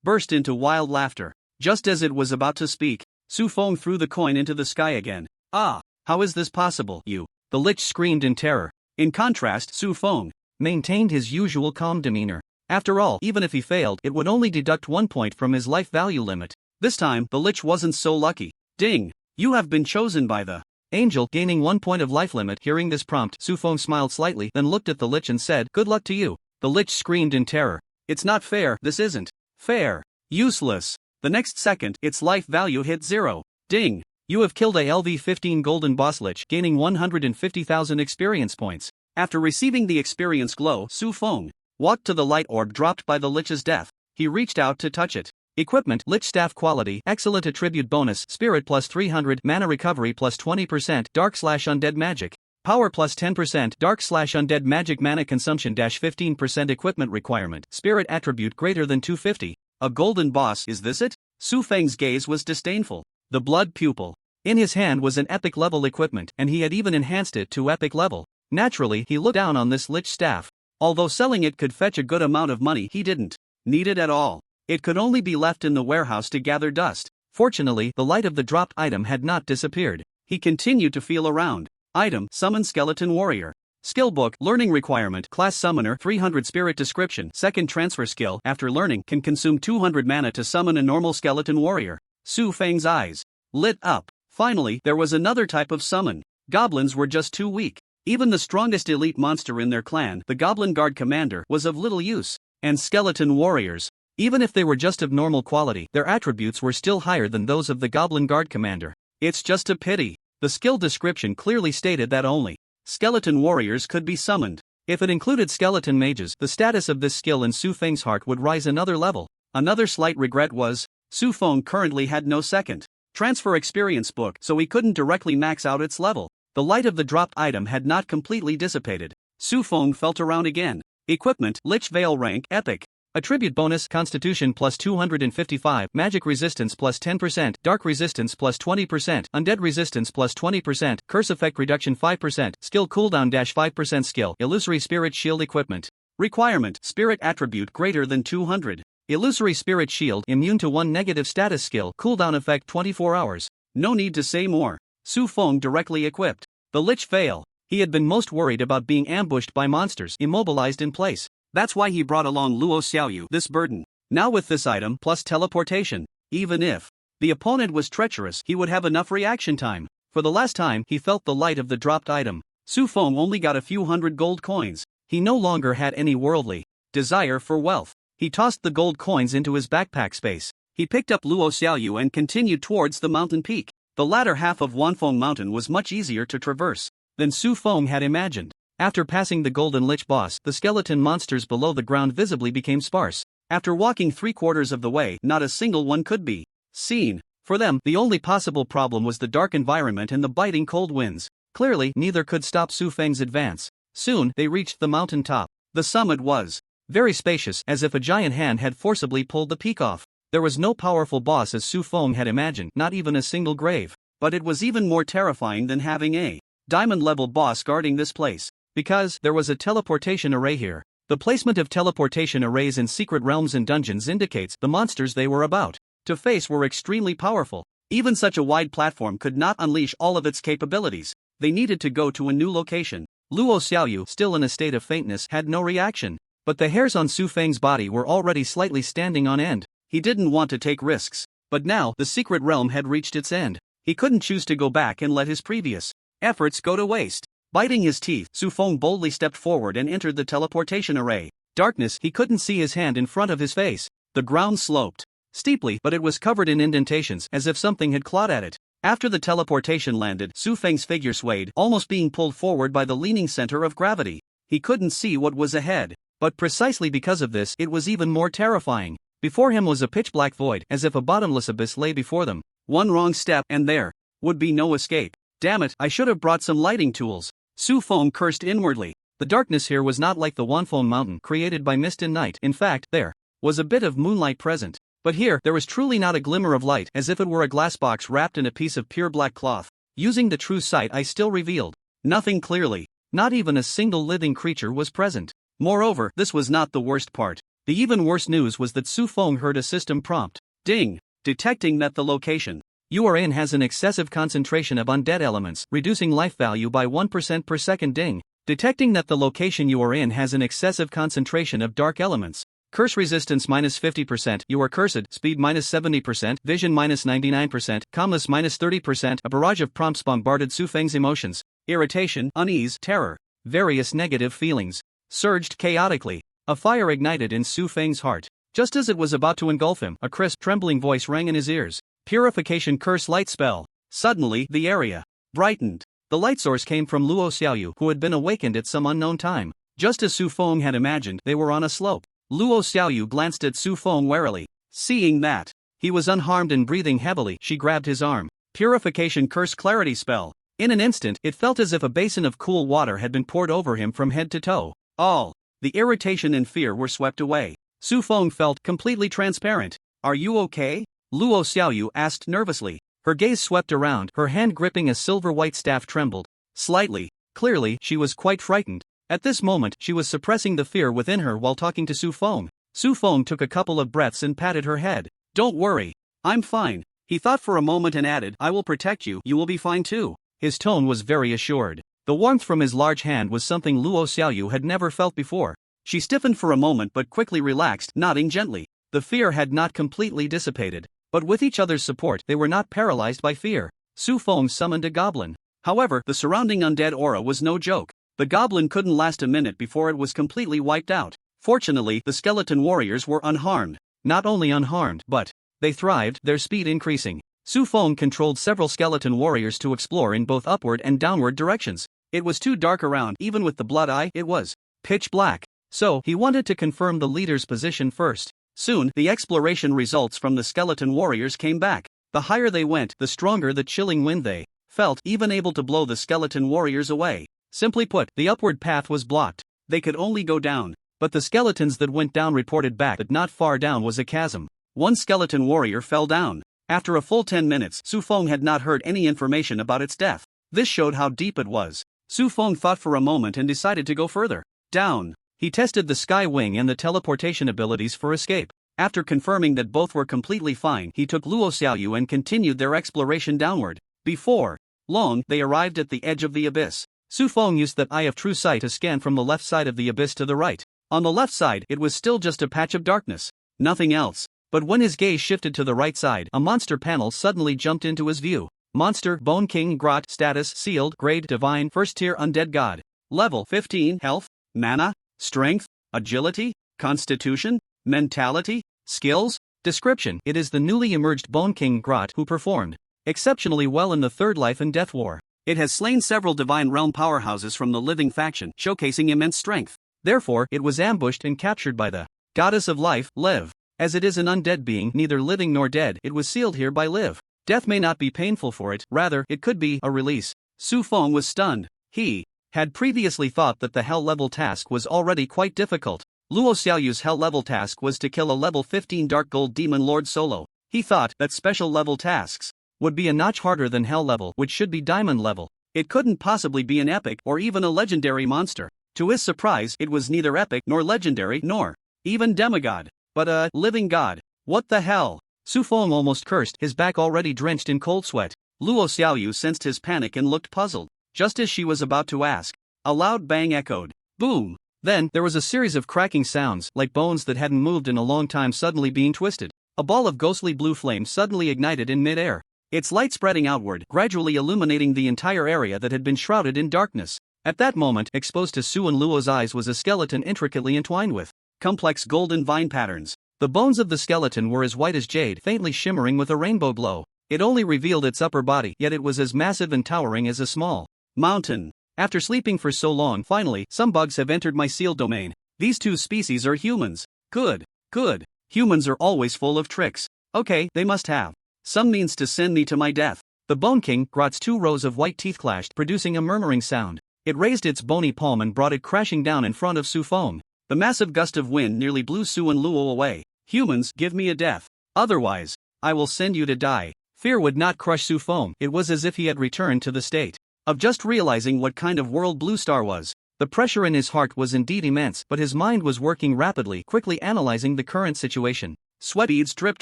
burst into wild laughter. Just as it was about to speak, Su Feng threw the coin into the sky again. Ah, how is this possible, you? The lich screamed in terror. In contrast, Su Feng maintained his usual calm demeanor. After all, even if he failed, it would only deduct 1 point from his life value limit. This time, the lich wasn't so lucky. Ding! You have been chosen by the angel, gaining 1 point of life limit. Hearing this prompt, Su Feng smiled slightly, then looked at the lich and said, "Good luck to you." The lich screamed in terror. It's not fair, this isn't fair. Useless. The next second, its life value hit 0. Ding! You have killed a LV-15 golden boss lich, gaining 150,000 experience points. After receiving the experience glow, Su Feng walked to the light orb dropped by the lich's death. He reached out to touch it. Equipment: Lich Staff Quality, Excellent Attribute Bonus, Spirit plus 300, Mana Recovery plus 20%, Dark/Undead Magic. Power plus 10%, Dark/Undead Magic. Mana Consumption -15%. Equipment Requirement: Spirit Attribute greater than 250. A golden boss, is this it? Su Feng's gaze was disdainful. The blood pupil. In his hand was an epic level equipment, and he had even enhanced it to epic level. Naturally, he looked down on this lich staff. Although selling it could fetch a good amount of money, he didn't need it at all. It could only be left in the warehouse to gather dust. Fortunately, the light of the dropped item had not disappeared. He continued to feel around. Item: Summon Skeleton Warrior. Skill book: Learning Requirement: Class Summoner 300. Spirit Description: Second transfer skill. After learning, can consume 200 mana to summon a normal skeleton warrior. Su Feng's eyes lit up. Finally, there was another type of summon. Goblins were just too weak. Even the strongest elite monster in their clan, the Goblin Guard Commander, was of little use. And skeleton warriors, even if they were just of normal quality, their attributes were still higher than those of the Goblin Guard Commander. It's just a pity. The skill description clearly stated that only skeleton warriors could be summoned. If it included skeleton mages, the status of this skill in Su Feng's heart would rise another level. Another slight regret was, Su Feng currently had no second transfer experience book, so he couldn't directly max out its level. The light of the dropped item had not completely dissipated. Su Feng felt around again. Equipment: Lich Veil Rank Epic. Attribute bonus: Constitution plus 255, Magic Resistance plus 10%, Dark Resistance plus 20%, Undead Resistance plus 20%, Curse Effect Reduction 5%, Skill Cooldown -5%. Skill: Illusory Spirit Shield. Equipment requirement: Spirit Attribute greater than 200. Illusory Spirit Shield, immune to 1 negative status. Skill cooldown effect 24 hours. No need to say more. Su Feng directly equipped the Lich Veil. He had been most worried about being ambushed by monsters immobilized in place. That's why he brought along Luo Xiaoyu this burden. Now with this item plus teleportation, even if the opponent was treacherous, he would have enough reaction time. For the last time he felt the light of the dropped item, Su Feng only got a few hundred gold coins. He no longer had any worldly desire for wealth. He tossed the gold coins into his backpack space. He picked up Luo Xiaoyu and continued towards the mountain peak. The latter half of Wanfeng Mountain was much easier to traverse than Su Feng had imagined. After passing the Golden Lich boss, the skeleton monsters below the ground visibly became sparse. After walking 3/4 of the way, not a single one could be seen. For them, the only possible problem was the dark environment and the biting cold winds. Clearly, neither could stop Su Feng's advance. Soon, they reached the mountain top. The summit was very spacious, as if a giant hand had forcibly pulled the peak off. There was no powerful boss as Su Feng had imagined, not even a single grave. But it was even more terrifying than having a diamond-level boss guarding this place. Because there was a teleportation array here. The placement of teleportation arrays in secret realms and dungeons indicates the monsters they were about to face were extremely powerful. Even such a wide platform could not unleash all of its capabilities. They needed to go to a new location. Luo Xiaoyu, still in a state of faintness, had no reaction. But the hairs on Su Feng's body were already slightly standing on end. He didn't want to take risks. But now, the secret realm had reached its end. He couldn't choose to go back and let his previous efforts go to waste. Biting his teeth, Su Feng boldly stepped forward and entered the teleportation array. Darkness, he couldn't see his hand in front of his face. The ground sloped steeply, but it was covered in indentations, as if something had clawed at it. After the teleportation landed, Su Feng's figure swayed, almost being pulled forward by the leaning center of gravity. He couldn't see what was ahead. But precisely because of this, it was even more terrifying. Before him was a pitch-black void, as if a bottomless abyss lay before them. One wrong step, and there would be no escape. Damn it, I should have brought some lighting tools. Su Feng cursed inwardly. The darkness here was not like the Wanfeng Mountain created by mist and night. In fact, there was a bit of moonlight present. But here, there was truly not a glimmer of light, as if it were a glass box wrapped in a piece of pure black cloth. Using the true sight, I still revealed nothing clearly. Not even a single living creature was present. Moreover, this was not the worst part. The even worse news was that Su Feng heard a system prompt. Ding. Detecting that the location you are in has an excessive concentration of undead elements, reducing life value by 1% per second. Ding. Detecting that the location you are in has an excessive concentration of dark elements. Curse resistance -50%, you are cursed, speed -70%, vision -99%, calmness -30%. A barrage of prompts bombarded Su Feng's emotions. Irritation, unease, terror, various negative feelings surged chaotically. A fire ignited in Su Feng's heart. Just as it was about to engulf him, a crisp, trembling voice rang in his ears. Purification curse light spell. Suddenly, the area brightened. The light source came from Luo Xiaoyu, who had been awakened at some unknown time. Just as Su Feng had imagined, they were on a slope. Luo Xiaoyu glanced at Su Feng warily. Seeing that he was unharmed and breathing heavily, she grabbed his arm. Purification curse clarity spell. In an instant, it felt as if a basin of cool water had been poured over him from head to toe. All the irritation and fear were swept away. Su Feng felt completely transparent. Are you okay? Luo Xiaoyu asked nervously. Her gaze swept around, her hand gripping a silver-white staff trembled slightly. Clearly, she was quite frightened. At this moment, she was suppressing the fear within her while talking to Su Feng. Su Feng took a couple of breaths and patted her head. Don't worry. I'm fine. He thought for a moment and added, I will protect you, you will be fine too. His tone was very assured. The warmth from his large hand was something Luo Xiaoyu had never felt before. She stiffened for a moment but quickly relaxed, nodding gently. The fear had not completely dissipated. But with each other's support, they were not paralyzed by fear. Su Feng summoned a goblin. However, the surrounding undead aura was no joke. The goblin couldn't last a minute before it was completely wiped out. Fortunately, the skeleton warriors were unharmed. Not only unharmed, but they thrived, their speed increasing. Su Feng controlled several skeleton warriors to explore in both upward and downward directions. It was too dark around, even with the blood eye, it was pitch black. So, he wanted to confirm the leader's position first. Soon, the exploration results from the skeleton warriors came back. The higher they went, the stronger the chilling wind they felt, even able to blow the skeleton warriors away. Simply put, the upward path was blocked. They could only go down. But the skeletons that went down reported back that not far down was a chasm. One skeleton warrior fell down. After a full 10 minutes, Su Feng had not heard any information about its death. This showed how deep it was. Su Feng thought for a moment and decided to go further down. He tested the sky wing and the teleportation abilities for escape. After confirming that both were completely fine, he took Luo Xiaoyu and continued their exploration downward. Before long, they arrived at the edge of the abyss. Su Feng used that eye of true sight to scan from the left side of the abyss to the right. On the left side, it was still just a patch of darkness. Nothing else. But when his gaze shifted to the right side, a monster panel suddenly jumped into his view. Monster, Bone King, Grot, status, sealed, grade, divine, first tier undead god. Level 15, health, mana, strength, agility, constitution, mentality, skills. Description: it is the newly emerged Bone King Grot who performed exceptionally well in the Third Life and Death War. It has slain several divine realm powerhouses from the living faction, showcasing immense strength. Therefore, it was ambushed and captured by the goddess of life, Liv. As it is an undead being, neither living nor dead, it was sealed here by Liv. Death may not be painful for it, rather, it could be a release. Su Feng was stunned. He had previously thought that the hell level task was already quite difficult. Luo Xiaoyu's hell level task was to kill a level 15 Dark Gold Demon Lord solo. He thought that special level tasks would be a notch harder than hell level, which should be diamond level. It couldn't possibly be an epic or even a legendary monster. To his surprise, it was neither epic nor legendary nor even demigod, but a living god. What the hell? Su Feng almost cursed, his back already drenched in cold sweat. Luo Xiaoyu sensed his panic and looked puzzled. Just as she was about to ask, a loud bang echoed. Boom! Then, there was a series of cracking sounds, like bones that hadn't moved in a long time suddenly being twisted. A ball of ghostly blue flame suddenly ignited in mid-air. Its light spreading outward, gradually illuminating the entire area that had been shrouded in darkness. At that moment, exposed to Su and Luo's eyes was a skeleton intricately entwined with complex golden vine patterns. The bones of the skeleton were as white as jade, faintly shimmering with a rainbow glow. It only revealed its upper body, yet it was as massive and towering as a small mountain. After sleeping for so long, finally, some bugs have entered my sealed domain. These two species are humans. Good. Good. Humans are always full of tricks. Okay, they must have some means to send me to my death. The Bone King, Grot's 2 rows of white teeth clashed, producing a murmuring sound. It raised its bony palm and brought it crashing down in front of Su Feng. The massive gust of wind nearly blew Su and Luo away. Humans, give me a death. Otherwise, I will send you to die. Fear would not crush Su Feng. It was as if he had returned to the state of just realizing what kind of world Blue Star was. The pressure in his heart was indeed immense, but his mind was working rapidly, quickly analyzing the current situation. Sweat beads dripped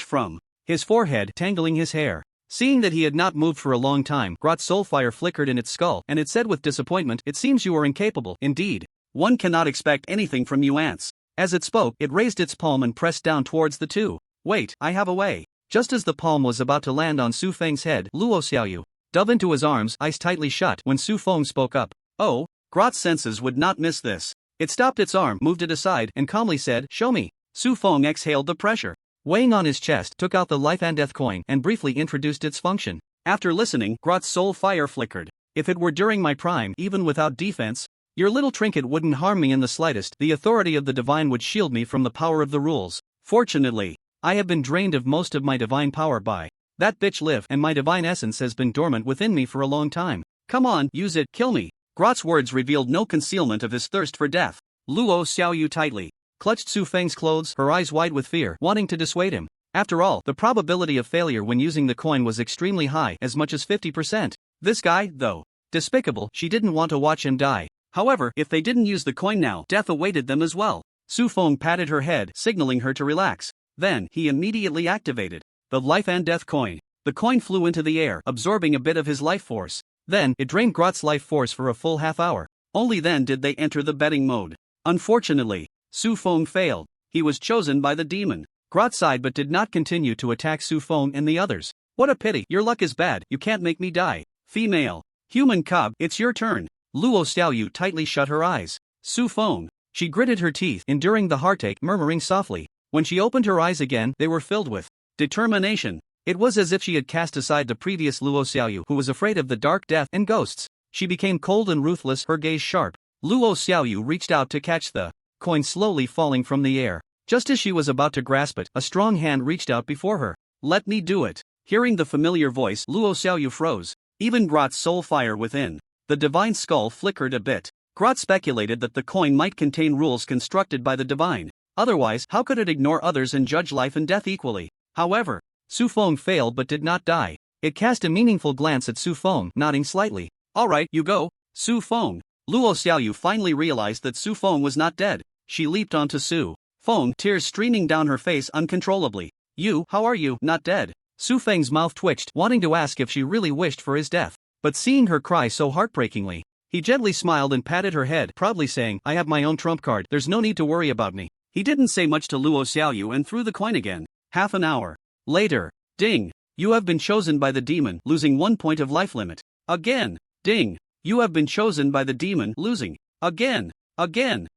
from his forehead, tangling his hair. Seeing that he had not moved for a long time, Grot's soulfire flickered in its skull, and it said with disappointment, "It seems you are incapable." "Indeed. One cannot expect anything from you ants." As it spoke, it raised its palm and pressed down towards the two. "Wait, I have a way." Just as the palm was about to land on Su Feng's head, Luo Xiaoyu dove into his arms, eyes tightly shut, when Su Feng spoke up. "Oh." Grot's senses would not miss this. It stopped its arm, moved it aside, and calmly said, "Show me." Su Feng exhaled the pressure. Weighing on his chest, took out the life and death coin, and briefly introduced its function. After listening, Grot's soul fire flickered. "If it were during my prime, even without defense, your little trinket wouldn't harm me in the slightest. The authority of the divine would shield me from the power of the rules. Fortunately, I have been drained of most of my divine power by that bitch Liv, and my divine essence has been dormant within me for a long time. Come on, use it, kill me." Grot's words revealed no concealment of his thirst for death. Luo Xiaoyu tightly clutched Su Feng's clothes, her eyes wide with fear, wanting to dissuade him. After all, the probability of failure when using the coin was extremely high, as much as 50%. This guy, though despicable, she didn't want to watch him die. However, if they didn't use the coin now, death awaited them as well. Su Feng patted her head, signaling her to relax. Then, he immediately activated the life and death coin. The coin flew into the air, absorbing a bit of his life force. Then, it drained Grot's life force for a full half hour. Only then did they enter the betting mode. Unfortunately, Su Feng failed. He was chosen by the demon. Grot sighed but did not continue to attack Su Feng and the others. "What a pity, your luck is bad, you can't make me die." Female. Human cub, it's your turn. Luo Xiaoyu tightly shut her eyes. Su Feng. She gritted her teeth, enduring the heartache, murmuring softly. When she opened her eyes again, they were filled with determination. It was as if she had cast aside the previous Luo Xiaoyu, who was afraid of the dark death and ghosts. She became cold and ruthless, her gaze sharp. Luo Xiaoyu reached out to catch the coin slowly falling from the air. Just as she was about to grasp it, a strong hand reached out before her. "Let me do it." Hearing the familiar voice, Luo Xiaoyu froze. Even Grot's soul fire within the divine skull flickered a bit. Grot speculated that the coin might contain rules constructed by the divine. Otherwise, how could it ignore others and judge life and death equally? However, Su Feng failed but did not die. It cast a meaningful glance at Su Feng, nodding slightly. "Alright, you go, Su Feng." Luo Xiaoyu finally realized that Su Feng was not dead. She leaped onto Su Feng, tears streaming down her face uncontrollably. "You, how are you, not dead?" Su Feng's mouth twitched, wanting to ask if she really wished for his death. But seeing her cry so heartbreakingly, he gently smiled and patted her head, proudly saying, "I have my own trump card, there's no need to worry about me." He didn't say much to Luo Xiaoyu and threw the coin again. Half an hour later. Ding. You have been chosen by the demon, losing 1 point of life limit. Again. Ding. You have been chosen by the demon, losing. Again. Again.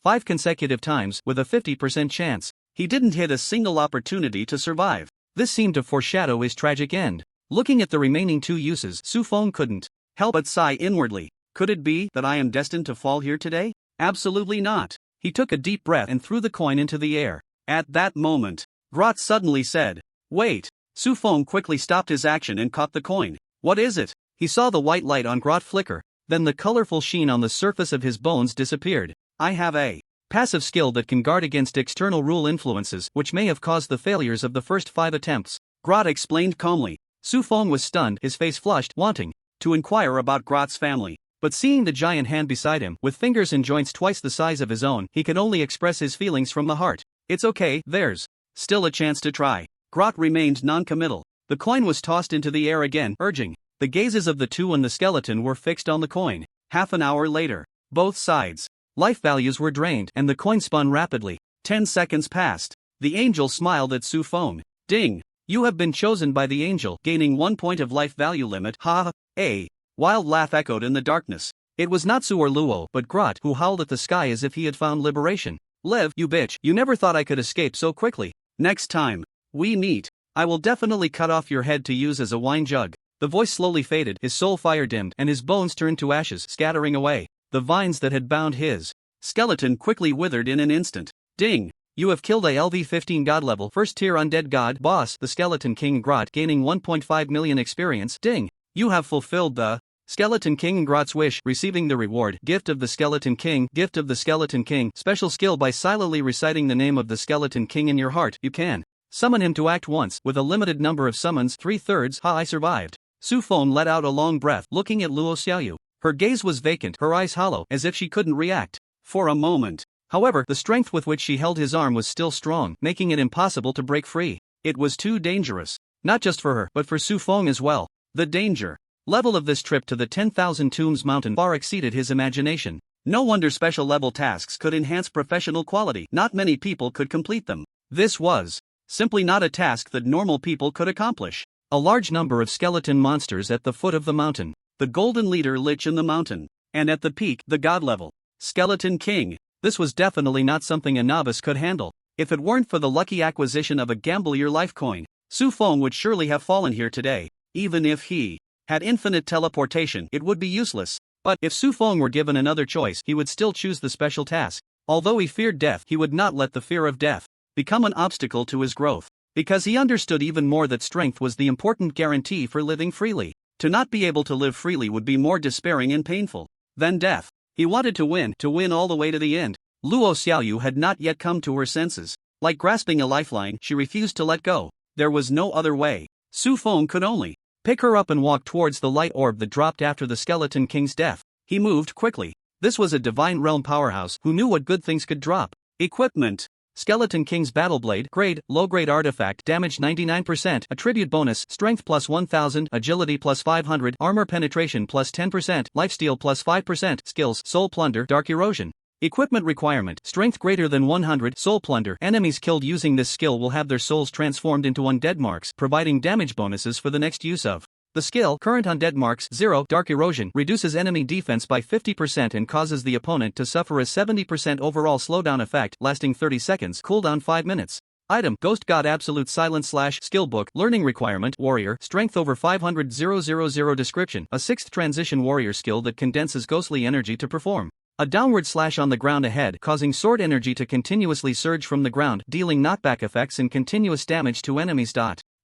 5 consecutive times, with a 50% chance. He didn't hit a single opportunity to survive. This seemed to foreshadow his tragic end. Looking at the remaining 2 uses, Su Feng couldn't help but sigh inwardly. Could it be that I am destined to fall here today? Absolutely not. He took a deep breath and threw the coin into the air. At that moment, Grot suddenly said, "Wait." Su Feng quickly stopped his action and caught the coin. "What is it?" He saw the white light on Grot flicker, then the colorful sheen on the surface of his bones disappeared. "I have a passive skill that can guard against external rule influences, which may have caused the failures of the first 5 attempts," Grot explained calmly. Su Feng was stunned, his face flushed, wanting to inquire about Grot's family. But seeing the giant hand beside him, with fingers and joints twice the size of his own, he could only express his feelings from the heart. "It's okay, there's still a chance to try." Grot remained non-committal. The coin was tossed into the air again, urging. The gazes of the two and the skeleton were fixed on the coin. Half an hour later, both sides' life values were drained, and the coin spun rapidly. 10 seconds passed. The angel smiled at Su Feng. "Ding. You have been chosen by the angel, gaining 1 point of life value limit." Ha ha. A wild laugh echoed in the darkness. It was not Su or Luo, but Grot, who howled at the sky as if he had found liberation. "Lev, you bitch, you never thought I could escape so quickly. Next time we meet, I will definitely cut off your head to use as a wine jug." The voice slowly faded, his soul fire dimmed, and his bones turned to ashes, scattering away. The vines that had bound his skeleton quickly withered in an instant. "Ding. You have killed a LV-15 god level, first tier undead god boss, the Skeleton King Grot, gaining 1.5 million experience. Ding. You have fulfilled the Skeleton King Grot's wish, receiving the reward, Gift of the Skeleton King, Gift of the Skeleton King, special skill. By silently reciting the name of the Skeleton King in your heart, you can summon him to act once, with a limited number of summons, 3/3. Ha, I survived. Su Feng let out a long breath, looking at Luo Xiaoyu. Her gaze was vacant, her eyes hollow, as if she couldn't react. For a moment. However, the strength with which she held his arm was still strong, making it impossible to break free. It was too dangerous. Not just for her, but for Su Feng as well. The danger level of this trip to the 10,000 Tombs mountain far exceeded his imagination. No wonder special level tasks could enhance professional quality. Not many people could complete them. This was simply not a task that normal people could accomplish. A large number of skeleton monsters at the foot of the mountain. The golden leader lich in the mountain. And at the peak, the god level Skeleton King. This was definitely not something a novice could handle. If it weren't for the lucky acquisition of a Gamble Your Life coin, Su Feng would surely have fallen here today. Even if he had infinite teleportation, it would be useless. But if Su Feng were given another choice, he would still choose the special task. Although he feared death, he would not let the fear of death become an obstacle to his growth. Because he understood even more that strength was the important guarantee for living freely. To not be able to live freely would be more despairing and painful than death. He wanted to win all the way to the end. Luo Xiaoyu had not yet come to her senses. Like grasping a lifeline, she refused to let go. There was no other way. Su Feng could only pick her up and walk towards the light orb that dropped after the Skeleton King's death. He moved quickly. This was a divine realm powerhouse who knew what good things could drop. Equipment. Skeleton King's Battle Blade, grade, low-grade artifact, damage 99%, attribute bonus, strength plus 1000, agility plus 500, armor penetration plus 10%, lifesteal plus 5%, skills, soul plunder, dark erosion. Equipment requirement, strength greater than 100, soul plunder. Enemies killed using this skill will have their souls transformed into undead marks, providing damage bonuses for the next use of the skill. Current undead marks, 0, dark erosion, reduces enemy defense by 50% and causes the opponent to suffer a 70% overall slowdown effect, lasting 30 seconds, cooldown 5 minutes. Item, Ghost God Absolute Silence / Skill Book, Learning Requirement, Warrior, Strength over 500 000 Description, a 6th transition warrior skill that condenses ghostly energy to perform a downward slash on the ground ahead, causing sword energy to continuously surge from the ground, dealing knockback effects and continuous damage to enemies.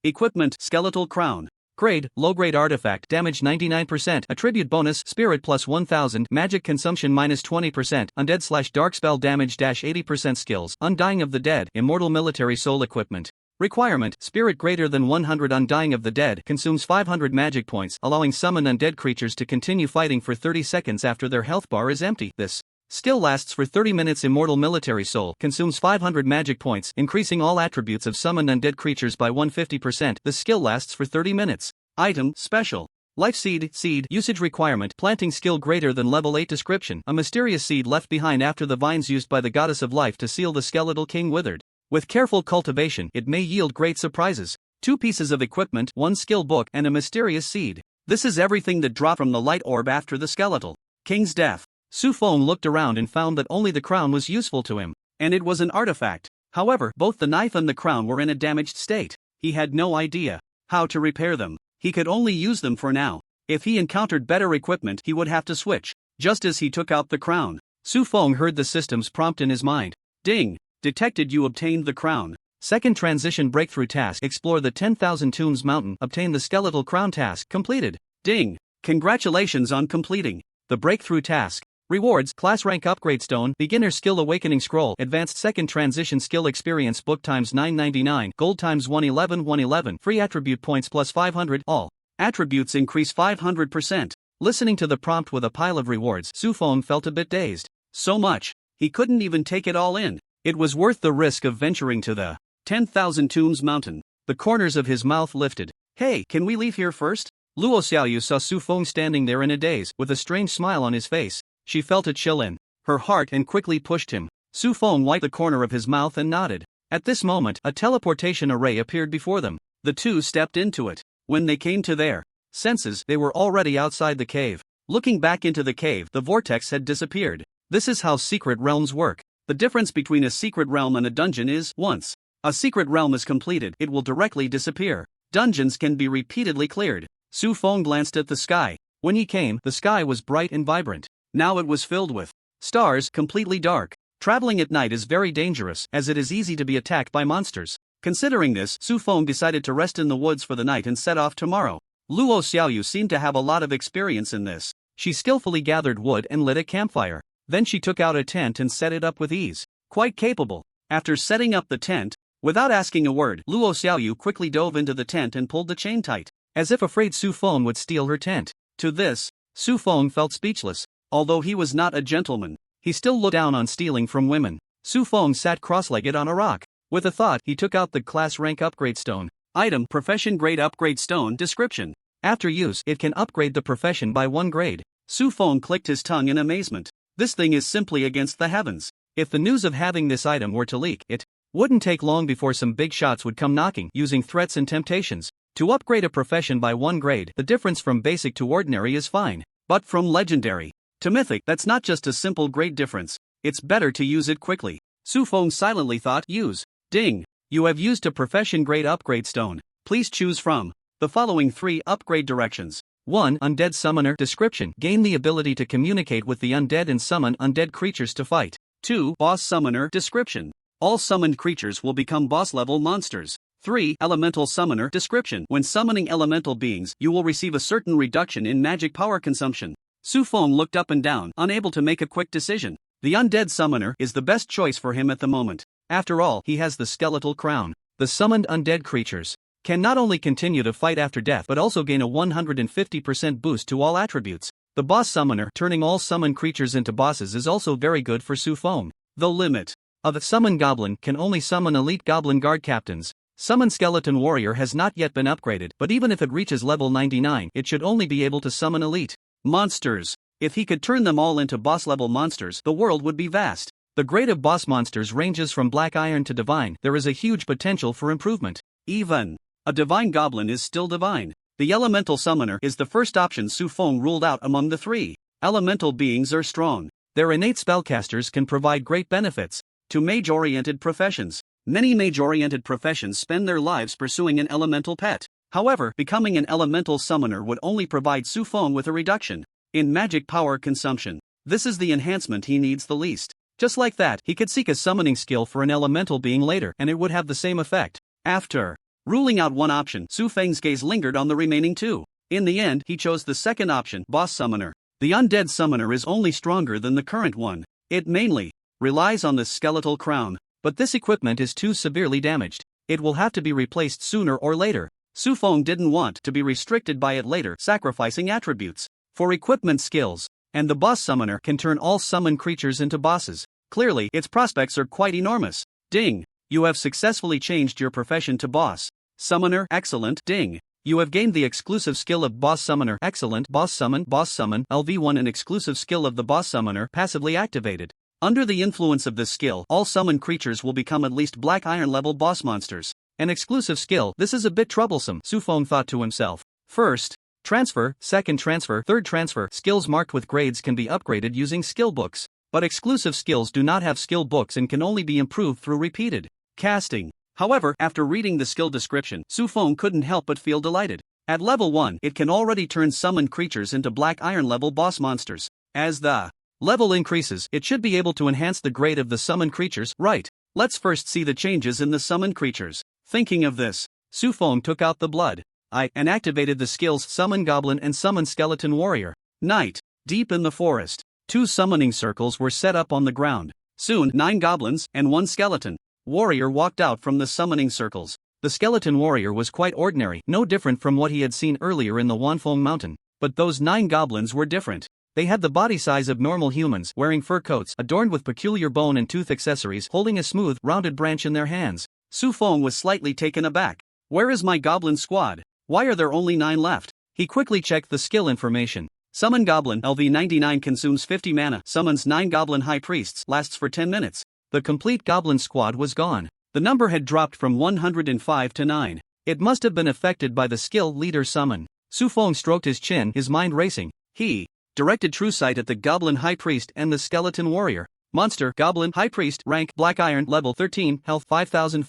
Equipment, Skeletal Crown. Grade, low-grade artifact, damage 99%, attribute bonus, spirit plus 1000, magic consumption minus 20%, undead / dark spell damage 80% skills, Undying of the Dead, immortal military soul equipment. Requirement, spirit greater than 100. Undying of the Dead consumes 500 magic points, allowing summoned undead creatures to continue fighting for 30 seconds after their health bar is empty. This skill lasts for 30 minutes. Immortal military soul consumes 500 magic points, increasing all attributes of summoned undead creatures by 150%. The skill lasts for 30 minutes. Item, special. Life seed, usage requirement, planting skill greater than level 8. Description, a mysterious seed left behind after the vines used by the goddess of life to seal the skeletal king withered. With careful cultivation, it may yield great surprises. 2 pieces of equipment, 1 skill book, and a mysterious seed. This is everything that dropped from the light orb after the skeletal king's death. Su Feng looked around and found that only the crown was useful to him, and it was an artifact. However, both the knife and the crown were in a damaged state. He had no idea how to repair them. He could only use them for now. If he encountered better equipment, he would have to switch. Just as he took out the crown, Su Feng heard the system's prompt in his mind. Ding! Detected, you obtained the crown. Second transition breakthrough task, explore the 10,000 Tombs mountain, obtain the skeletal crown task, completed. Ding! Congratulations on completing the breakthrough task. Rewards, class rank upgrade stone, beginner skill awakening scroll, advanced second transition skill experience book times 999, gold times 111, free attribute points plus 500, all attributes increase 500%. Listening to the prompt with a pile of rewards, Su Feng felt a bit dazed. So much. He couldn't even take it all in. It was worth the risk of venturing to the 10,000 Tombs mountain. The corners of his mouth lifted. Hey, can we leave here first? Luo Xiaoyu saw Su Feng standing there in a daze, with a strange smile on his face. She felt a chill in her heart and quickly pushed him. Su Feng wiped the corner of his mouth and nodded. At this moment, a teleportation array appeared before them. The two stepped into it. When they came to their senses, they were already outside the cave. Looking back into the cave, the vortex had disappeared. This is how secret realms work. The difference between a secret realm and a dungeon is, once a secret realm is completed, it will directly disappear. Dungeons can be repeatedly cleared. Su Feng glanced at the sky. When he came, the sky was bright and vibrant. Now it was filled with stars, completely dark. Traveling at night is very dangerous, as it is easy to be attacked by monsters. Considering this, Su Feng decided to rest in the woods for the night and set off tomorrow. Luo Xiaoyu seemed to have a lot of experience in this. She skillfully gathered wood and lit a campfire. Then she took out a tent and set it up with ease. Quite capable. After setting up the tent, without asking a word, Luo Xiaoyu quickly dove into the tent and pulled the chain tight, as if afraid Su Feng would steal her tent. To this, Su Feng felt speechless. Although he was not a gentleman, he still looked down on stealing from women. Su Feng sat cross-legged on a rock. With a thought, he took out the class rank upgrade stone. Item: Profession Grade Upgrade Stone. Description: after use, it can upgrade the profession by 1 grade. Su Feng clicked his tongue in amazement. This thing is simply against the heavens. If the news of having this item were to leak, it wouldn't take long before some big shots would come knocking, using threats and temptations. To upgrade a profession by 1 grade, the difference from basic to ordinary is fine. But from legendary to mythic, that's not just a simple grade difference. It's better to use it quickly. Su Feng silently thought. Use. Ding. You have used a profession grade upgrade stone. Please choose from the following 3 upgrade directions. 1. Undead Summoner. Description: gain the ability to communicate with the undead and summon undead creatures to fight. 2. Boss Summoner. Description: all summoned creatures will become boss-level monsters. 3. Elemental Summoner. Description: when summoning elemental beings, you will receive a certain reduction in magic power consumption. Su Feng looked up and down, unable to make a quick decision. The Undead Summoner is the best choice for him at the moment. After all, he has the skeletal crown. The summoned undead creatures can not only continue to fight after death but also gain a 150% boost to all attributes. The Boss Summoner, turning all summoned creatures into bosses, is also very good for Su Feng. The limit of the Summon Goblin can only summon elite Goblin Guard Captains. Summon Skeleton Warrior has not yet been upgraded, but even if it reaches level 99, it should only be able to summon elite monsters. If he could turn them all into boss-level monsters, the world would be vast. The grade of boss monsters ranges from Black Iron to Divine. There is a huge potential for improvement. Even a Divine Goblin is still divine. The Elemental Summoner is the first option Su Feng ruled out among the 3. Elemental beings are strong. Their innate spellcasters can provide great benefits to mage-oriented professions. Many mage-oriented professions spend their lives pursuing an elemental pet. However, becoming an elemental summoner would only provide Su Feng with a reduction in magic power consumption. This is the enhancement he needs the least. Just like that, he could seek a summoning skill for an elemental being later, and it would have the same effect. After ruling out one option, Su Feng's gaze lingered on the remaining 2. In the end, he chose the second option, Boss Summoner. The Undead Summoner is only stronger than the current one. It mainly relies on the skeletal crown, but this equipment is too severely damaged. It will have to be replaced sooner or later. Su Feng didn't want to be restricted by it later, sacrificing attributes for equipment skills, and the Boss Summoner can turn all summoned creatures into bosses. Clearly, its prospects are quite enormous. Ding! You have successfully changed your profession to Boss Summoner. Excellent. Ding! You have gained the exclusive skill of Boss Summoner. Excellent. Boss Summon. LV1, an exclusive skill of the Boss Summoner, passively activated. Under the influence of this skill, all summoned creatures will become at least Black Iron level boss monsters. An exclusive skill. This is a bit troublesome, Su Feng thought to himself. First transfer, second transfer, third transfer. Skills marked with grades can be upgraded using skill books, but exclusive skills do not have skill books and can only be improved through repeated casting. However, after reading the skill description, Su Feng couldn't help but feel delighted. At level 1, it can already turn summoned creatures into Black Iron level boss monsters. As the level increases, it should be able to enhance the grade of the summoned creatures. Right. Let's first see the changes in the summoned creatures. Thinking of this, Su Feng took out the blood eye and activated the skills Summon Goblin and Summon Skeleton Warrior. Night. Deep in the forest, 2 summoning circles were set up on the ground. Soon, 9 goblins and 1 skeleton warrior walked out from the summoning circles. The skeleton warrior was quite ordinary, no different from what he had seen earlier in the Wanfeng Mountain. But those 9 goblins were different. They had the body size of normal humans, wearing fur coats adorned with peculiar bone and tooth accessories, holding a smooth, rounded branch in their hands. Su Feng was slightly taken aback. Where is my goblin squad? Why are there only 9 left? He quickly checked the skill information. Summon Goblin LV99 consumes 50 mana, summons 9 Goblin High Priests, lasts for 10 minutes. The complete goblin squad was gone. The number had dropped from 105 to 9. It must have been affected by the skill leader summon. Su Feng stroked his chin, his mind racing. He directed True Sight at the Goblin High Priest and the Skeleton Warrior. Monster, Goblin, High Priest, rank, Black Iron, level 13, health 5000,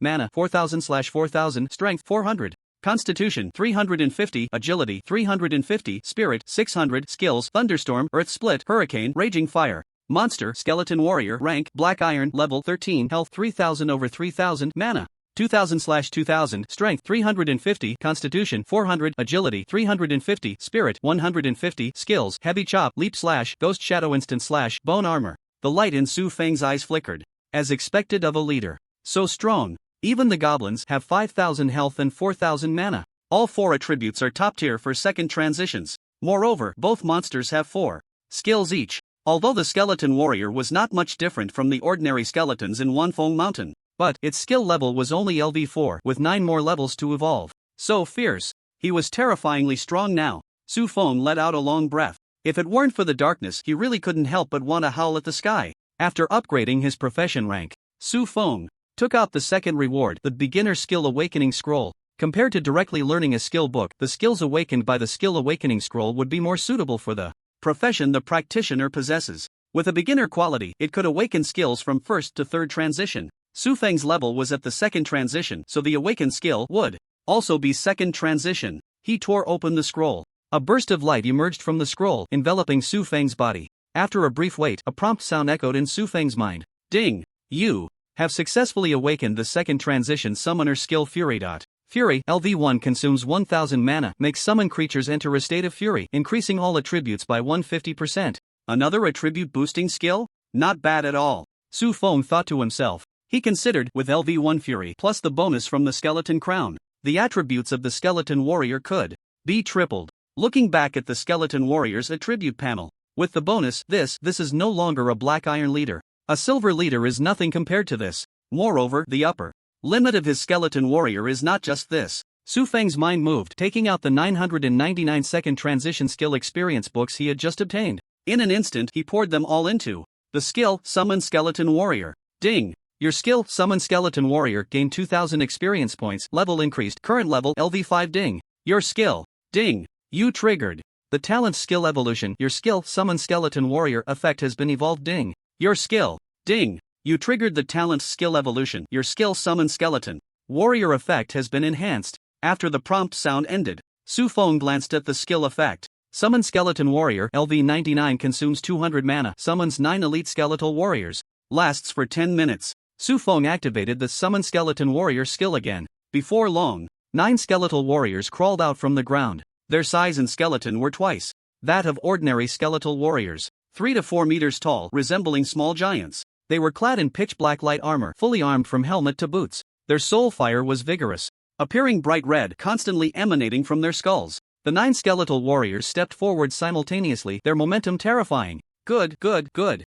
mana 4000/4000, strength 400. Constitution 350, agility 350, spirit 600, skills Thunderstorm, Earth Split, Hurricane, Raging Fire. Monster, Skeleton Warrior, rank, Black Iron, level 13, health 3000/3000, mana 2000/2000, strength 350, constitution 400, agility 350, spirit 150, skills heavy chop, leap slash, ghost shadow instant slash, bone armor. The light in Su Feng's eyes flickered. As expected of a leader so strong, even the goblins have 5000 health and 4000 mana. All 4 attributes are top tier for second transitions. Moreover, both monsters have 4 skills each. Although the skeleton warrior was not much different from the ordinary skeletons in Wanfeng Mountain, but its skill level was only LV4 with 9 more levels to evolve. So fierce. He was terrifyingly strong now. Su Feng let out a long breath. If it weren't for the darkness, he really couldn't help but want to howl at the sky. After upgrading his profession rank, Su Feng took out the second reward, the Beginner Skill Awakening Scroll. Compared to directly learning a skill book, the skills awakened by the Skill Awakening Scroll would be more suitable for the profession the practitioner possesses. With a beginner quality, it could awaken skills from first to third transition. Su Feng's level was at the second transition, so the awakened skill would also be second transition. He tore open the scroll. A burst of light emerged from the scroll, enveloping Su Feng's body. After a brief wait, a prompt sound echoed in Su Feng's mind. Ding! You have successfully awakened the second transition summoner skill Fury. Fury, LV1 consumes 1000 mana, makes summon creatures enter a state of fury, increasing all attributes by 150%. Another attribute boosting skill? Not bad at all. Su Feng thought to himself. He considered, with LV1 Fury plus the bonus from the skeleton crown, the attributes of the skeleton warrior could be tripled. Looking back at the skeleton warrior's attribute panel, with the bonus, this is no longer a black iron leader. A silver leader is nothing compared to this. Moreover, the upper limit of his skeleton warrior is not just this. Su Feng's mind moved, taking out the 999 second transition skill experience books he had just obtained. In an instant, he poured them all into the skill Summon Skeleton Warrior. Ding! Your skill Summon Skeleton Warrior gained 2000 experience points, level increased, current level LV5. Ding! Your skill. Ding! You triggered the talent skill evolution. Your skill Summon Skeleton Warrior effect has been evolved. Ding! Your skill. Ding! You triggered the talent skill evolution. Your skill Summon Skeleton Warrior effect has been enhanced. After the prompt sound ended, Su Feng glanced at the skill effect. Summon Skeleton Warrior LV99 consumes 200 mana, summons 9 elite skeletal warriors, lasts for 10 minutes. Su Feng activated the Summon Skeleton Warrior skill again. Before long, 9 skeletal warriors crawled out from the ground. Their size and skeleton were twice that of ordinary skeletal warriors, 3 to 4 meters tall, resembling small giants. They were clad in pitch-black light armor, fully armed from helmet to boots. Their soul fire was vigorous, appearing bright red, constantly emanating from their skulls. The 9 skeletal warriors stepped forward simultaneously, their momentum terrifying. Good.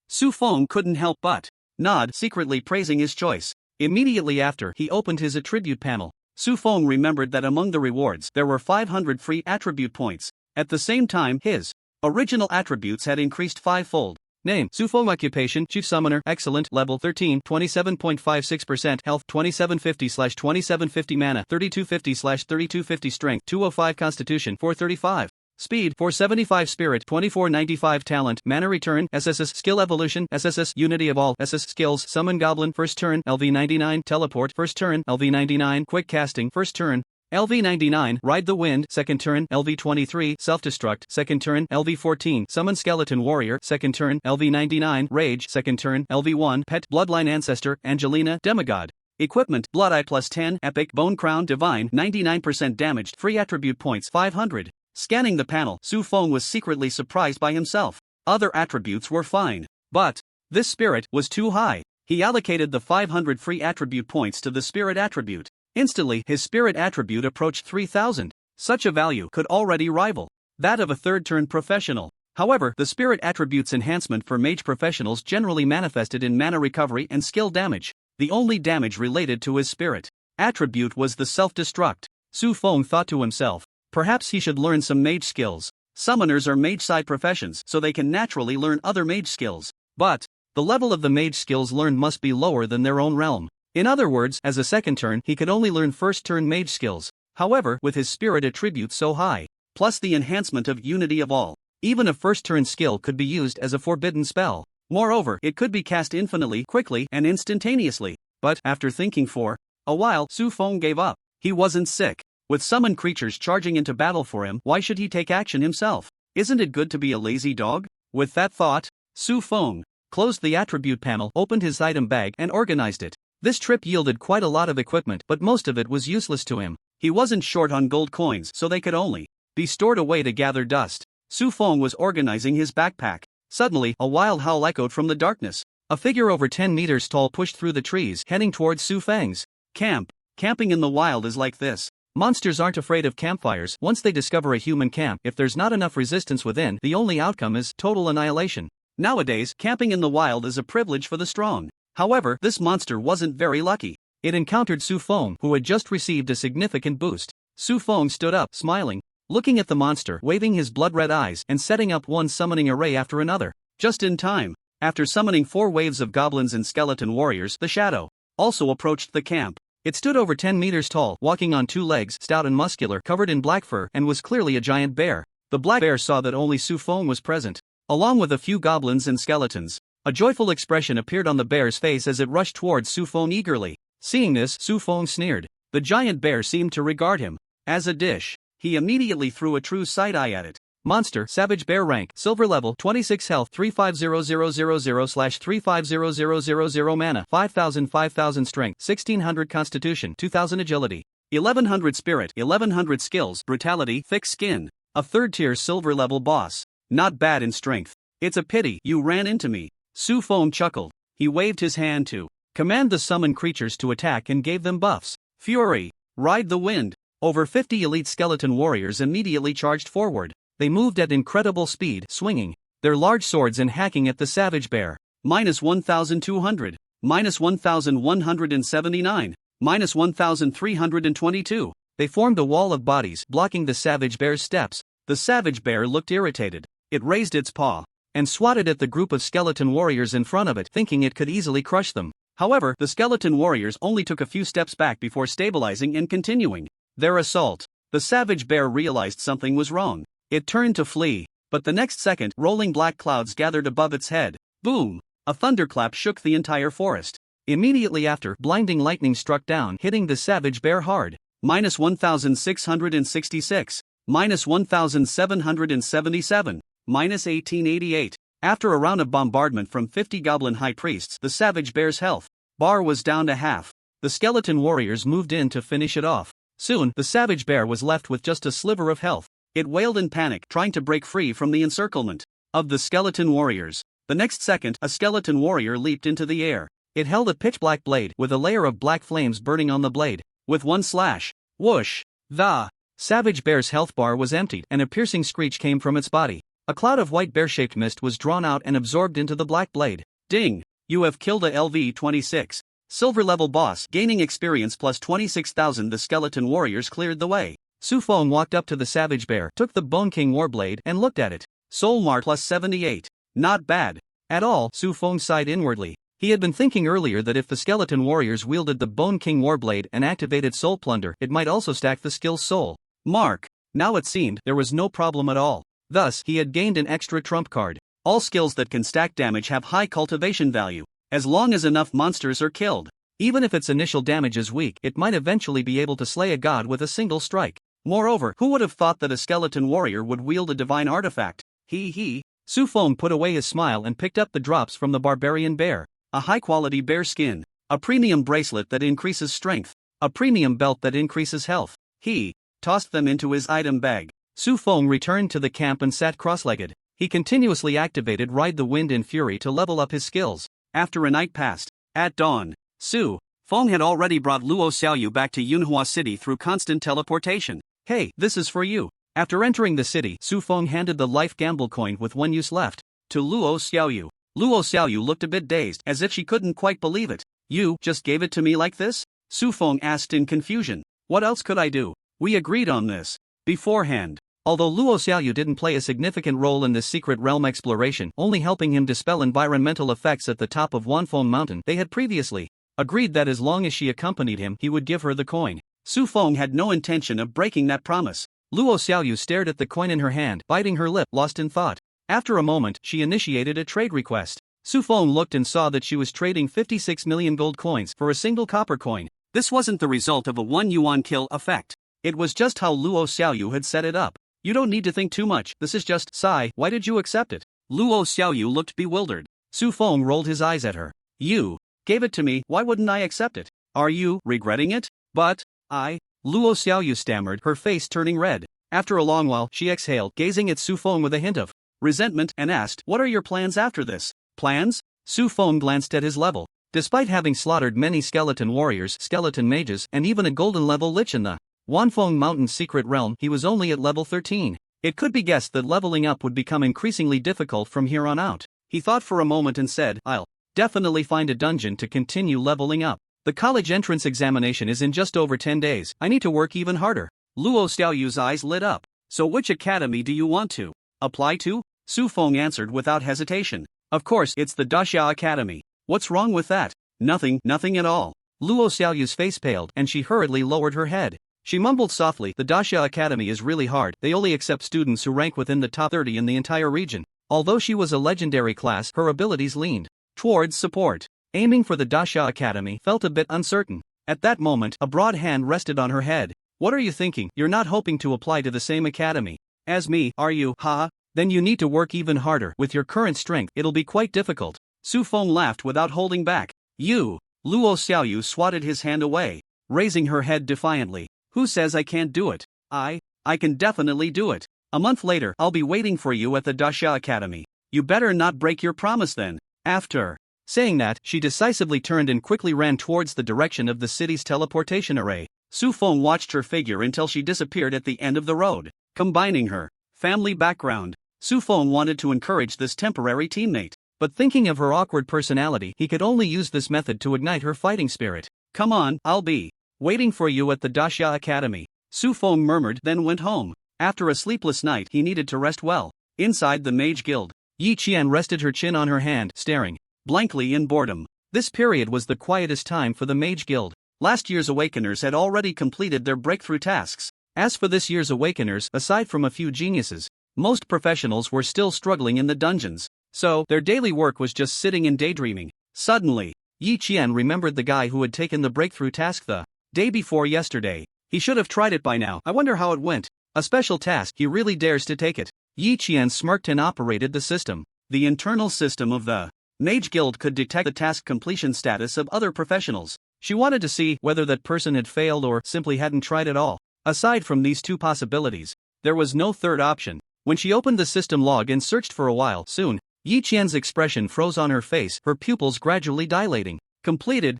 Su Feng couldn't help but nod, secretly praising his choice. Immediately after, he opened his attribute panel. Su Feng remembered that among the rewards, there were 500 free attribute points. At the same time, his original attributes had increased 5-fold. Name: Su Feng. Occupation: Chief Summoner. Excellent. Level 13. 27.56% Health. 2750/2750 Mana. 3250/3250 Strength. 205 Constitution. 435 Speed. 475 Spirit. 2495 Talent. Mana Return. SSS Skill Evolution. SSS Unity of all SS skills. Summon Goblin. First turn. LV99. Teleport. First turn. LV99. Quick Casting. First turn. LV99, Ride the Wind, second turn, LV23, Self-Destruct, second turn, LV14, Summon Skeleton Warrior, second turn, LV99, Rage, second turn, LV1, Pet, Bloodline Ancestor, Angelina, Demigod. Equipment, Blood Eye plus 10, Epic, Bone Crown, Divine, 99% damaged, free attribute points, 500. Scanning the panel, Su Feng was secretly surprised by himself. Other attributes were fine, but this spirit was too high. He allocated the 500 free attribute points to the spirit attribute. Instantly, his spirit attribute approached 3000. Such a value could already rival that of a third-turn professional. However, the spirit attribute's enhancement for mage professionals generally manifested in mana recovery and skill damage. The only damage related to his spirit attribute was the self-destruct. Su Feng thought to himself, perhaps he should learn some mage skills. Summoners are mage-side professions, so they can naturally learn other mage skills. But the level of the mage skills learned must be lower than their own realm. In other words, as a second turn, he could only learn first-turn mage skills. However, with his spirit attribute so high, plus the enhancement of Unity of all, even a first-turn skill could be used as a forbidden spell. Moreover, it could be cast infinitely, quickly, and instantaneously. But, after thinking for a while, Su Feng gave up. He wasn't sick. With summoned creatures charging into battle for him, why should he take action himself? Isn't it good to be a lazy dog? With that thought, Su Feng closed the attribute panel, opened his item bag, and organized it. This trip yielded quite a lot of equipment, but most of it was useless to him. He wasn't short on gold coins, so they could only be stored away to gather dust. Su Feng was organizing his backpack. Suddenly, a wild howl echoed from the darkness. A figure over 10 meters tall pushed through the trees, heading towards Su Feng's camp. Camping in the wild is like this. Monsters aren't afraid of campfires. Once they discover a human camp, if there's not enough resistance within, the only outcome is total annihilation. Nowadays, camping in the wild is a privilege for the strong. However, this monster wasn't very lucky. It encountered Su Feng, who had just received a significant boost. Su Feng stood up, smiling, looking at the monster, waving his blood-red eyes, and setting up one summoning array after another. Just in time. After summoning 4 waves of goblins and skeleton warriors, the shadow also approached the camp. It stood over 10 meters tall, walking on 2 legs, stout and muscular, covered in black fur, and was clearly a giant bear. The black bear saw that only Su Feng was present, along with a few goblins and skeletons. A joyful expression appeared on the bear's face as it rushed towards Su Feng eagerly. Seeing this, Su Feng sneered. The giant bear seemed to regard him as a dish. He immediately threw a true side-eye at it. Monster, Savage Bear rank, Silver level, 26 health, 350000/350000 mana, 5000 strength, 1600 constitution, 2000 agility, 1100 spirit, 1100 skills, brutality, thick skin. A 3rd tier silver level boss. Not bad in strength. It's a pity you ran into me. Su Feng chuckled. He waved his hand to command the summoned creatures to attack and gave them buffs. Fury, ride the wind. Over 50 elite skeleton warriors immediately charged forward. They moved at incredible speed, swinging their large swords and hacking at the savage bear. -1200, -1179, -1322. They formed a wall of bodies, blocking the savage bear's steps. The savage bear looked irritated. It raised its paw and swatted at the group of skeleton warriors in front of it, thinking it could easily crush them. However, the skeleton warriors only took a few steps back before stabilizing and continuing their assault. The savage bear realized something was wrong. It turned to flee, but the next second, rolling black clouds gathered above its head. Boom! A thunderclap shook the entire forest. Immediately after, blinding lightning struck down, hitting the savage bear hard. -1666, -1777, -1888. After a round of bombardment from 50 goblin high priests, the savage bear's health bar was down to half. The skeleton warriors moved in to finish it off. Soon, the savage bear was left with just a sliver of health. It wailed in panic, trying to break free from the encirclement of the skeleton warriors. The next second, a skeleton warrior leaped into the air. It held a pitch-black blade, with a layer of black flames burning on the blade. With one slash, whoosh, the savage bear's health bar was emptied, and a piercing screech came from its body. A cloud of white bear-shaped mist was drawn out and absorbed into the black blade. Ding! You have killed a LV-26 silver-level boss, gaining experience plus 26,000. The skeleton warriors cleared the way. Su Feng walked up to the savage bear, took the Bone King Warblade, and looked at it. Soul Mart plus 78. Not bad at all. Su Feng sighed inwardly. He had been thinking earlier that if the skeleton warriors wielded the Bone King Warblade and activated Soul Plunder, it might also stack the skill's Soul Mark. Now it seemed there was no problem at all. Thus, he had gained an extra trump card. All skills that can stack damage have high cultivation value, as long as enough monsters are killed. Even if its initial damage is weak, it might eventually be able to slay a god with a single strike. Moreover, who would have thought that a skeleton warrior would wield a divine artifact? Su Feng put away his smile and picked up the drops from the barbarian bear. A high-quality bear skin. A premium bracelet that increases strength. A premium belt that increases health. He tossed them into his item bag. Su Feng returned to the camp and sat cross-legged. He continuously activated Ride the Wind in Fury to level up his skills. After a night passed, at dawn, Su Feng had already brought Luo Xiaoyu back to Yunhua City through constant teleportation. Hey, this is for you. After entering the city, Su Feng handed the life gamble coin with 1 use left to Luo Xiaoyu. Luo Xiaoyu looked a bit dazed, as if she couldn't quite believe it. You just gave it to me like this? Su Feng asked in confusion. What else could I do? We agreed on this beforehand. Although Luo Xiaoyu didn't play a significant role in this secret realm exploration, only helping him dispel environmental effects at the top of Wanfeng Mountain, they had previously agreed that as long as she accompanied him, he would give her the coin. Su Feng had no intention of breaking that promise. Luo Xiaoyu stared at the coin in her hand, biting her lip, lost in thought. After a moment, she initiated a trade request. Su Feng looked and saw that she was trading 56 million gold coins for a single copper coin. This wasn't the result of a 1 yuan kill effect. It was just how Luo Xiaoyu had set it up. You don't need to think too much, this is just, sigh, why did you accept it? Luo Xiaoyu looked bewildered. Su Feng rolled his eyes at her. You gave it to me, why wouldn't I accept it? Are you regretting it? But, Luo Xiaoyu stammered, her face turning red. After a long while, she exhaled, gazing at Su Feng with a hint of resentment, and asked, what are your plans after this? Plans? Su Feng glanced at his level. Despite having slaughtered many skeleton warriors, skeleton mages, and even a golden level lich in the Wanfeng Mountain's secret realm, he was only at level 13. It could be guessed that leveling up would become increasingly difficult from here on out. He thought for a moment and said, I'll definitely find a dungeon to continue leveling up. The college entrance examination is in just over 10 days. I need to work even harder. Luo Xiaoyu's eyes lit up. So which academy do you want to apply to? Su Feng answered without hesitation. Of course, it's the Daxia Academy. What's wrong with that? Nothing at all. Luo Xiaoyu's face paled and she hurriedly lowered her head. She mumbled softly, the Daxia Academy is really hard. They only accept students who rank within the top 30 in the entire region. Although she was a legendary class, her abilities leaned towards support. Aiming for the Daxia Academy felt a bit uncertain. At that moment, a broad hand rested on her head. What are you thinking? You're not hoping to apply to the same academy as me, are you? Haha. Then you need to work even harder. With your current strength, it'll be quite difficult. Su Feng laughed without holding back. You! Luo Xiaoyu swatted his hand away, raising her head defiantly. Who says I can't do it? I can definitely do it. A month later, I'll be waiting for you at the Daxia Academy. You better not break your promise then. After saying that, she decisively turned and quickly ran towards the direction of the city's teleportation array. Su Feng watched her figure until she disappeared at the end of the road. Combining her family background, Su Feng wanted to encourage this temporary teammate. But thinking of her awkward personality, he could only use this method to ignite her fighting spirit. Come on, I'll be waiting for you at the Daxia Academy. Su Feng murmured, then went home. After a sleepless night, he needed to rest well. Inside the Mage Guild, Yi Qian rested her chin on her hand, staring blankly in boredom. This period was the quietest time for the Mage Guild. Last year's Awakeners had already completed their breakthrough tasks. As for this year's Awakeners, aside from a few geniuses, most professionals were still struggling in the dungeons. So, their daily work was just sitting and daydreaming. Suddenly, Yi Qian remembered the guy who had taken the breakthrough task the day before yesterday. He should have tried it by now. I wonder how it went. A special task, he really dares to take it. Yi Qian smirked and operated the system. The internal system of the Mage Guild could detect the task completion status of other professionals. She wanted to see whether that person had failed or simply hadn't tried at all. Aside from these two possibilities, there was no third option. When she opened the system log and searched for a while, soon, Yi Qian's expression froze on her face, her pupils gradually dilating. Completed.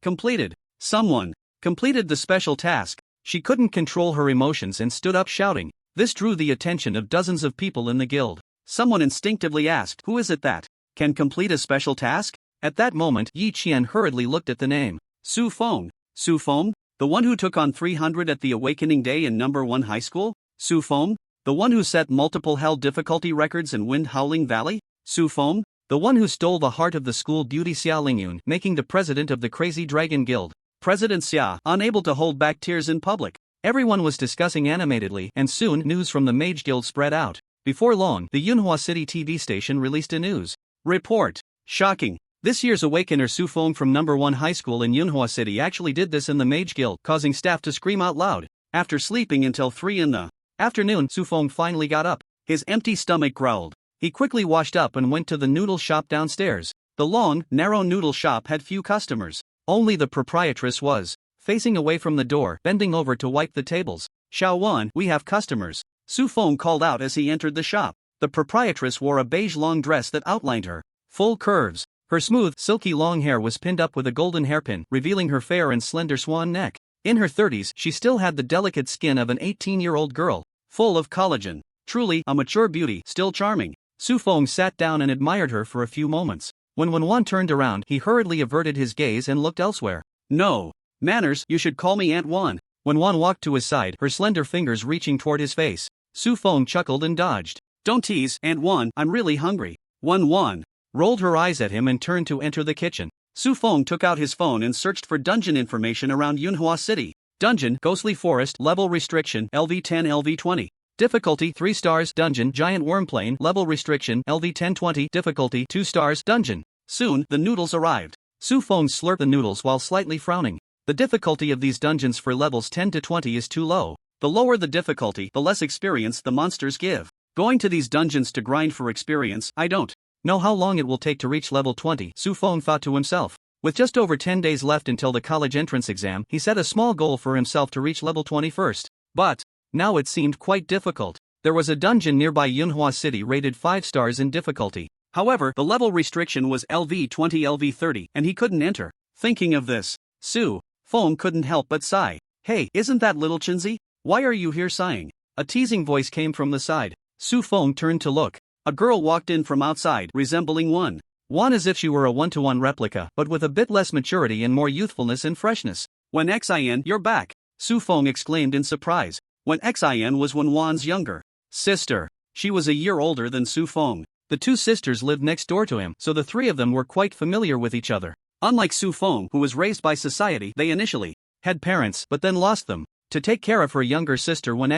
Someone completed the special task. She couldn't control her emotions and stood up shouting. This drew the attention of dozens of people in the guild. Someone instinctively asked, who is it that can complete a special task? At that moment, Yi Qian hurriedly looked at the name. Su Feng. Su Feng? The one who took on 300 at the Awakening Day in number 1 high school? Su Feng? The one who set multiple hell difficulty records in Wind Howling Valley? Su Feng? The one who stole the heart of the school beauty Xia Lingyun, making the president of the Crazy Dragon Guild. President Xia, unable to hold back tears in public. Everyone was discussing animatedly, and soon news from the Mage Guild spread out. Before long, the Yunhua City TV station released a news report. Shocking. This year's Awakener Su Feng from number 1 high school in Yunhua City actually did this in the Mage Guild, causing staff to scream out loud. After sleeping until 3 in the afternoon, Su Feng finally got up. His empty stomach growled. He quickly washed up and went to the noodle shop downstairs. The long, narrow noodle shop had few customers. Only the proprietress was facing away from the door, bending over to wipe the tables. Xiao Wan, we have customers. Su Feng called out as he entered the shop. The proprietress wore a beige long dress that outlined her full curves. Her smooth, silky long hair was pinned up with a golden hairpin, revealing her fair and slender swan neck. In her 30s, she still had the delicate skin of an 18-year-old girl, full of collagen. Truly, a mature beauty, still charming. Su Feng sat down and admired her for a few moments. When Wan turned around, he hurriedly averted his gaze and looked elsewhere. No manners, you should call me Aunt Wan. When Wan walked to his side, her slender fingers reaching toward his face, Su Feng chuckled and dodged. Don't tease, Aunt Wan, I'm really hungry. Wan rolled her eyes at him and turned to enter the kitchen. Su Feng took out his phone and searched for dungeon information around Yunhua City. Dungeon, Ghostly Forest, level restriction, LV10 LV20. Difficulty 3 stars, dungeon, giant worm plane, level restriction, LV1020, difficulty 2 stars, dungeon. Soon, the noodles arrived. Su Feng slurped the noodles while slightly frowning. The difficulty of these dungeons for levels 10 to 20 is too low. The lower the difficulty, the less experience the monsters give. Going to these dungeons to grind for experience, I don't know how long it will take to reach level 20, Su Feng thought to himself. With just over 10 days left until the college entrance exam, he set a small goal for himself to reach level 20 first. But now it seemed quite difficult. There was a dungeon nearby Yunhua City rated 5 stars in difficulty. However, the level restriction was LV20 LV30 and he couldn't enter. Thinking of this, Su Feng couldn't help but sigh. Hey, isn't that little Chinzi? Why are you here sighing? A teasing voice came from the side. Su Feng turned to look. A girl walked in from outside, resembling Wan as if she were a one-to-one replica, but with a bit less maturity and more youthfulness and freshness. When Xin, you're back, Su Feng exclaimed in surprise. When Xin was Wan's younger sister. She was a year older than Su Feng. The two sisters lived next door to him, so the three of them were quite familiar with each other. Unlike Su Feng, who was raised by society, they initially had parents but then lost them to take care of her younger sister when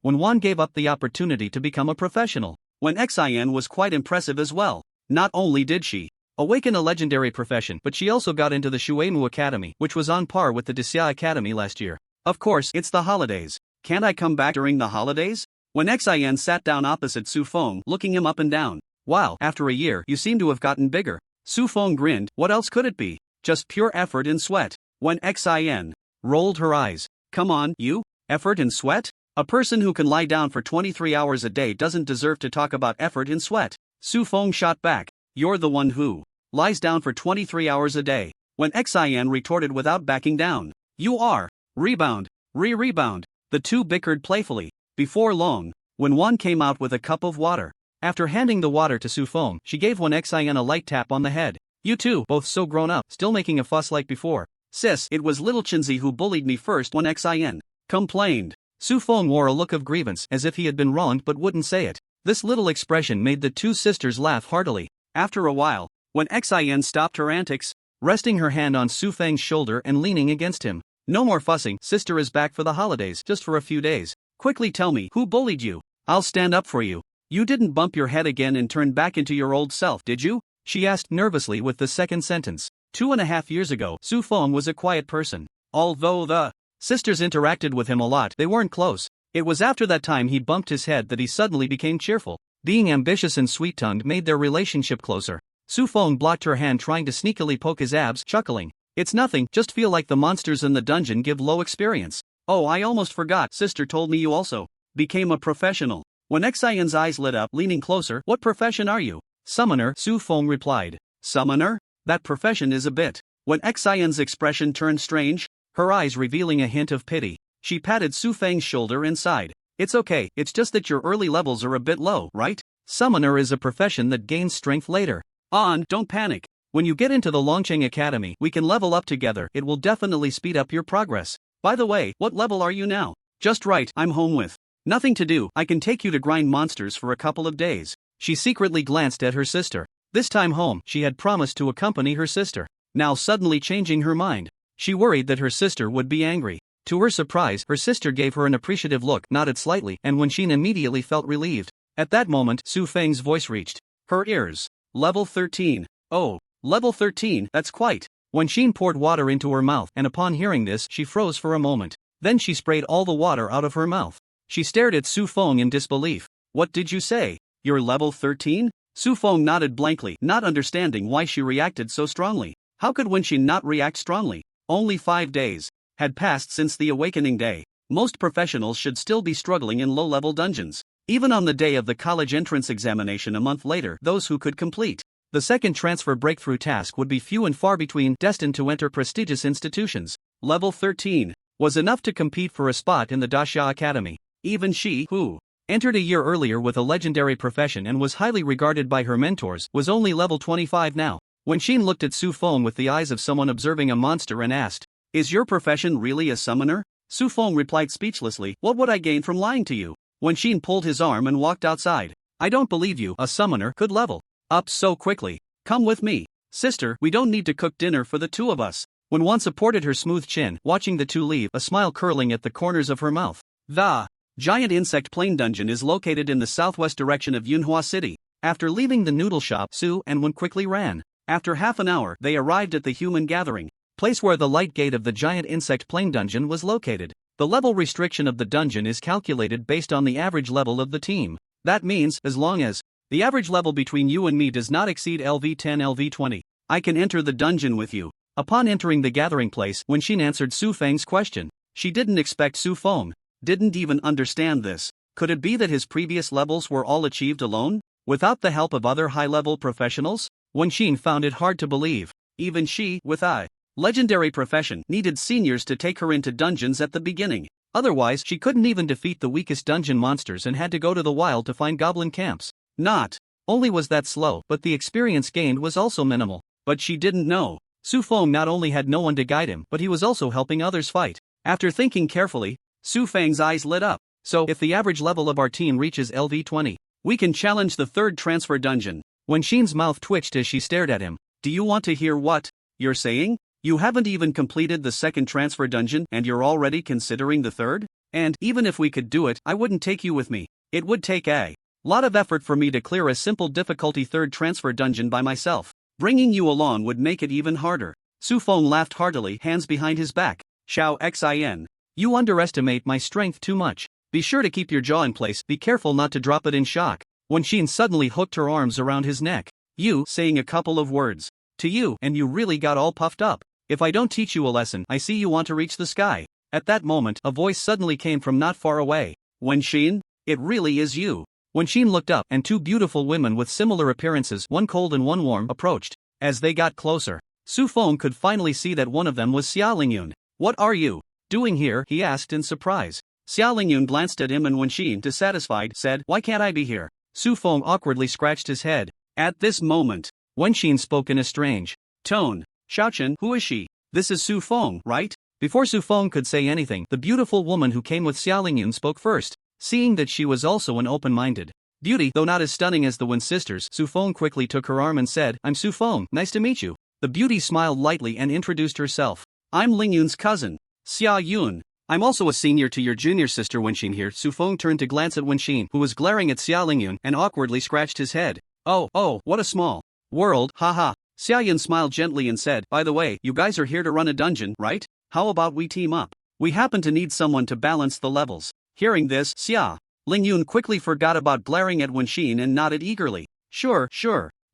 Wan gave up the opportunity to become a professional. When Xin was quite impressive as well. Not only did she awaken a legendary profession, but she also got into the Shuemu Academy, which was on par with the Desya Academy last year. Of course, it's the holidays. Can't I come back during the holidays? When Xin sat down opposite Su Feng, looking him up and down. Wow, after a year, you seem to have gotten bigger. Su Feng grinned. What else could it be? Just pure effort and sweat. When Xin rolled her eyes. Come on, you? Effort and sweat? A person who can lie down for 23 hours a day doesn't deserve to talk about effort and sweat. Su Feng shot back. You're the one who lies down for 23 hours a day. When Xin retorted without backing down. You are. Rebound. Rebound. The two bickered playfully. Before long, when Wan came out with a cup of water. After handing the water to Su Feng, she gave Xin a light tap on the head. You two, both so grown up, still making a fuss like before. Sis, it was little Chinzi who bullied me first when Xin complained. Su Feng wore a look of grievance as if he had been wronged but wouldn't say it. This little expression made the two sisters laugh heartily. After a while, when Xin stopped her antics, resting her hand on Su Feng's shoulder and leaning against him. No more fussing, sister is back for the holidays, just for a few days. Quickly tell me, who bullied you? I'll stand up for you. You didn't bump your head again and turn back into your old self, did you? She asked nervously with the second sentence. 2.5 years ago, Su Feng was a quiet person. Although the sisters interacted with him a lot, they weren't close. It was after that time he bumped his head that he suddenly became cheerful. Being ambitious and sweet-tongued made their relationship closer. Su Feng blocked her hand trying to sneakily poke his abs, chuckling. It's nothing, just feel like the monsters in the dungeon give low experience. Oh, I almost forgot, sister told me you also became a professional. When Xion's eyes lit up, leaning closer, what profession are you? Summoner, Su Feng replied. Summoner? That profession is a bit. When Xion's expression turned strange, her eyes revealing a hint of pity, she patted Su Feng's shoulder and sighed. It's okay, it's just that your early levels are a bit low, right? Summoner is a profession that gains strength later. Don't panic. When you get into the Longcheng Academy, we can level up together, it will definitely speed up your progress. By the way, what level are you now? Just right, I'm home with nothing to do, I can take you to grind monsters for a couple of days. She secretly glanced at her sister. This time home, she had promised to accompany her sister. Now suddenly changing her mind. She worried that her sister would be angry. To her surprise, her sister gave her an appreciative look, nodded slightly, and Wenxin immediately felt relieved. At that moment, Su Feng's voice reached her ears. Level 13. Oh, level 13, that's quite. Wenxin poured water into her mouth, and upon hearing this, she froze for a moment. Then she sprayed all the water out of her mouth. She stared at Su Feng in disbelief. What did you say? You're level 13? Su Feng nodded blankly, not understanding why she reacted so strongly. How could Wenxin not react strongly? Only 5 days had passed since the awakening day. Most professionals should still be struggling in low-level dungeons. Even on the day of the college entrance examination a month later, those who could complete the second transfer breakthrough task would be few and far between, destined to enter prestigious institutions. Level 13 was enough to compete for a spot in the Daxia Academy. Even she, who entered a year earlier with a legendary profession and was highly regarded by her mentors, was only level 25 now. Wenxin looked at Su Feng with the eyes of someone observing a monster and asked, Is your profession really a summoner? Su Feng replied speechlessly, What would I gain from lying to you? Wenxin pulled his arm and walked outside. I don't believe you, a summoner could level up so quickly. Come with me. Sister, we don't need to cook dinner for the two of us. When Wan supported her smooth chin, watching the two leave, a smile curling at the corners of her mouth. The giant insect plane dungeon is located in the southwest direction of Yunhua City. After leaving the noodle shop, Su and Wan quickly ran. After half an hour, they arrived at the human gathering place where the light gate of the giant insect plane dungeon was located. The level restriction of the dungeon is calculated based on the average level of the team. That means, as long as the average level between you and me does not exceed LV10 LV20, I can enter the dungeon with you. Upon entering the gathering place, Wenxin answered Su Feng's question. She didn't expect Su Feng didn't even understand this. Could it be that his previous levels were all achieved alone, without the help of other high-level professionals? Wenxin found it hard to believe. Even she, with a legendary profession, needed seniors to take her into dungeons at the beginning. Otherwise, she couldn't even defeat the weakest dungeon monsters and had to go to the wild to find goblin camps. Not only was that slow, but the experience gained was also minimal. But she didn't know. Su Feng not only had no one to guide him, but he was also helping others fight. After thinking carefully, Su Feng's eyes lit up. So, if the average level of our team reaches LV20, we can challenge the third transfer dungeon. Wen Xin's mouth twitched as she stared at him. Do you want to hear what you're saying? You haven't even completed the second transfer dungeon and you're already considering the third? And, even if we could do it, I wouldn't take you with me. It would take a lot of effort for me to clear a simple difficulty third transfer dungeon by myself. Bringing you along would make it even harder. Su Feng laughed heartily, hands behind his back. Xiao Xin. You underestimate my strength too much. Be sure to keep your jaw in place, be careful not to drop it in shock. Wen Xin suddenly hooked her arms around his neck. You, saying a couple of words. To you, and you really got all puffed up. If I don't teach you a lesson, I see you want to reach the sky. At that moment, a voice suddenly came from not far away. Wen Xin? It really is you. Wen Xin looked up, and two beautiful women with similar appearances, one cold and one warm, approached. As they got closer, Su Feng could finally see that one of them was Xia Lingyun. What are you doing here? He asked in surprise. Xia Lingyun glanced at him and Wen Xin, dissatisfied, said, Why can't I be here? Su Feng awkwardly scratched his head. At this moment, Wen Xin spoke in a strange tone. Xiaochen, who is she? This is Su Feng, right? Before Su Feng could say anything, the beautiful woman who came with Xia Lingyun spoke first. Seeing that she was also an open-minded beauty, though not as stunning as the Wen sisters, Su Feng quickly took her arm and said, I'm Su Feng, nice to meet you. The beauty smiled lightly and introduced herself. I'm Lingyun's cousin, Xia Yun. I'm also a senior to your junior sister Wen Xin here. Su Feng turned to glance at Wen Xin, who was glaring at Xia Lingyun, and awkwardly scratched his head. Oh, what a small world, haha. Xia Yun smiled gently and said, By the way, you guys are here to run a dungeon, right? How about we team up? We happen to need someone to balance the levels. Hearing this, Xia Lingyun quickly forgot about glaring at Wen Xin and nodded eagerly. Sure.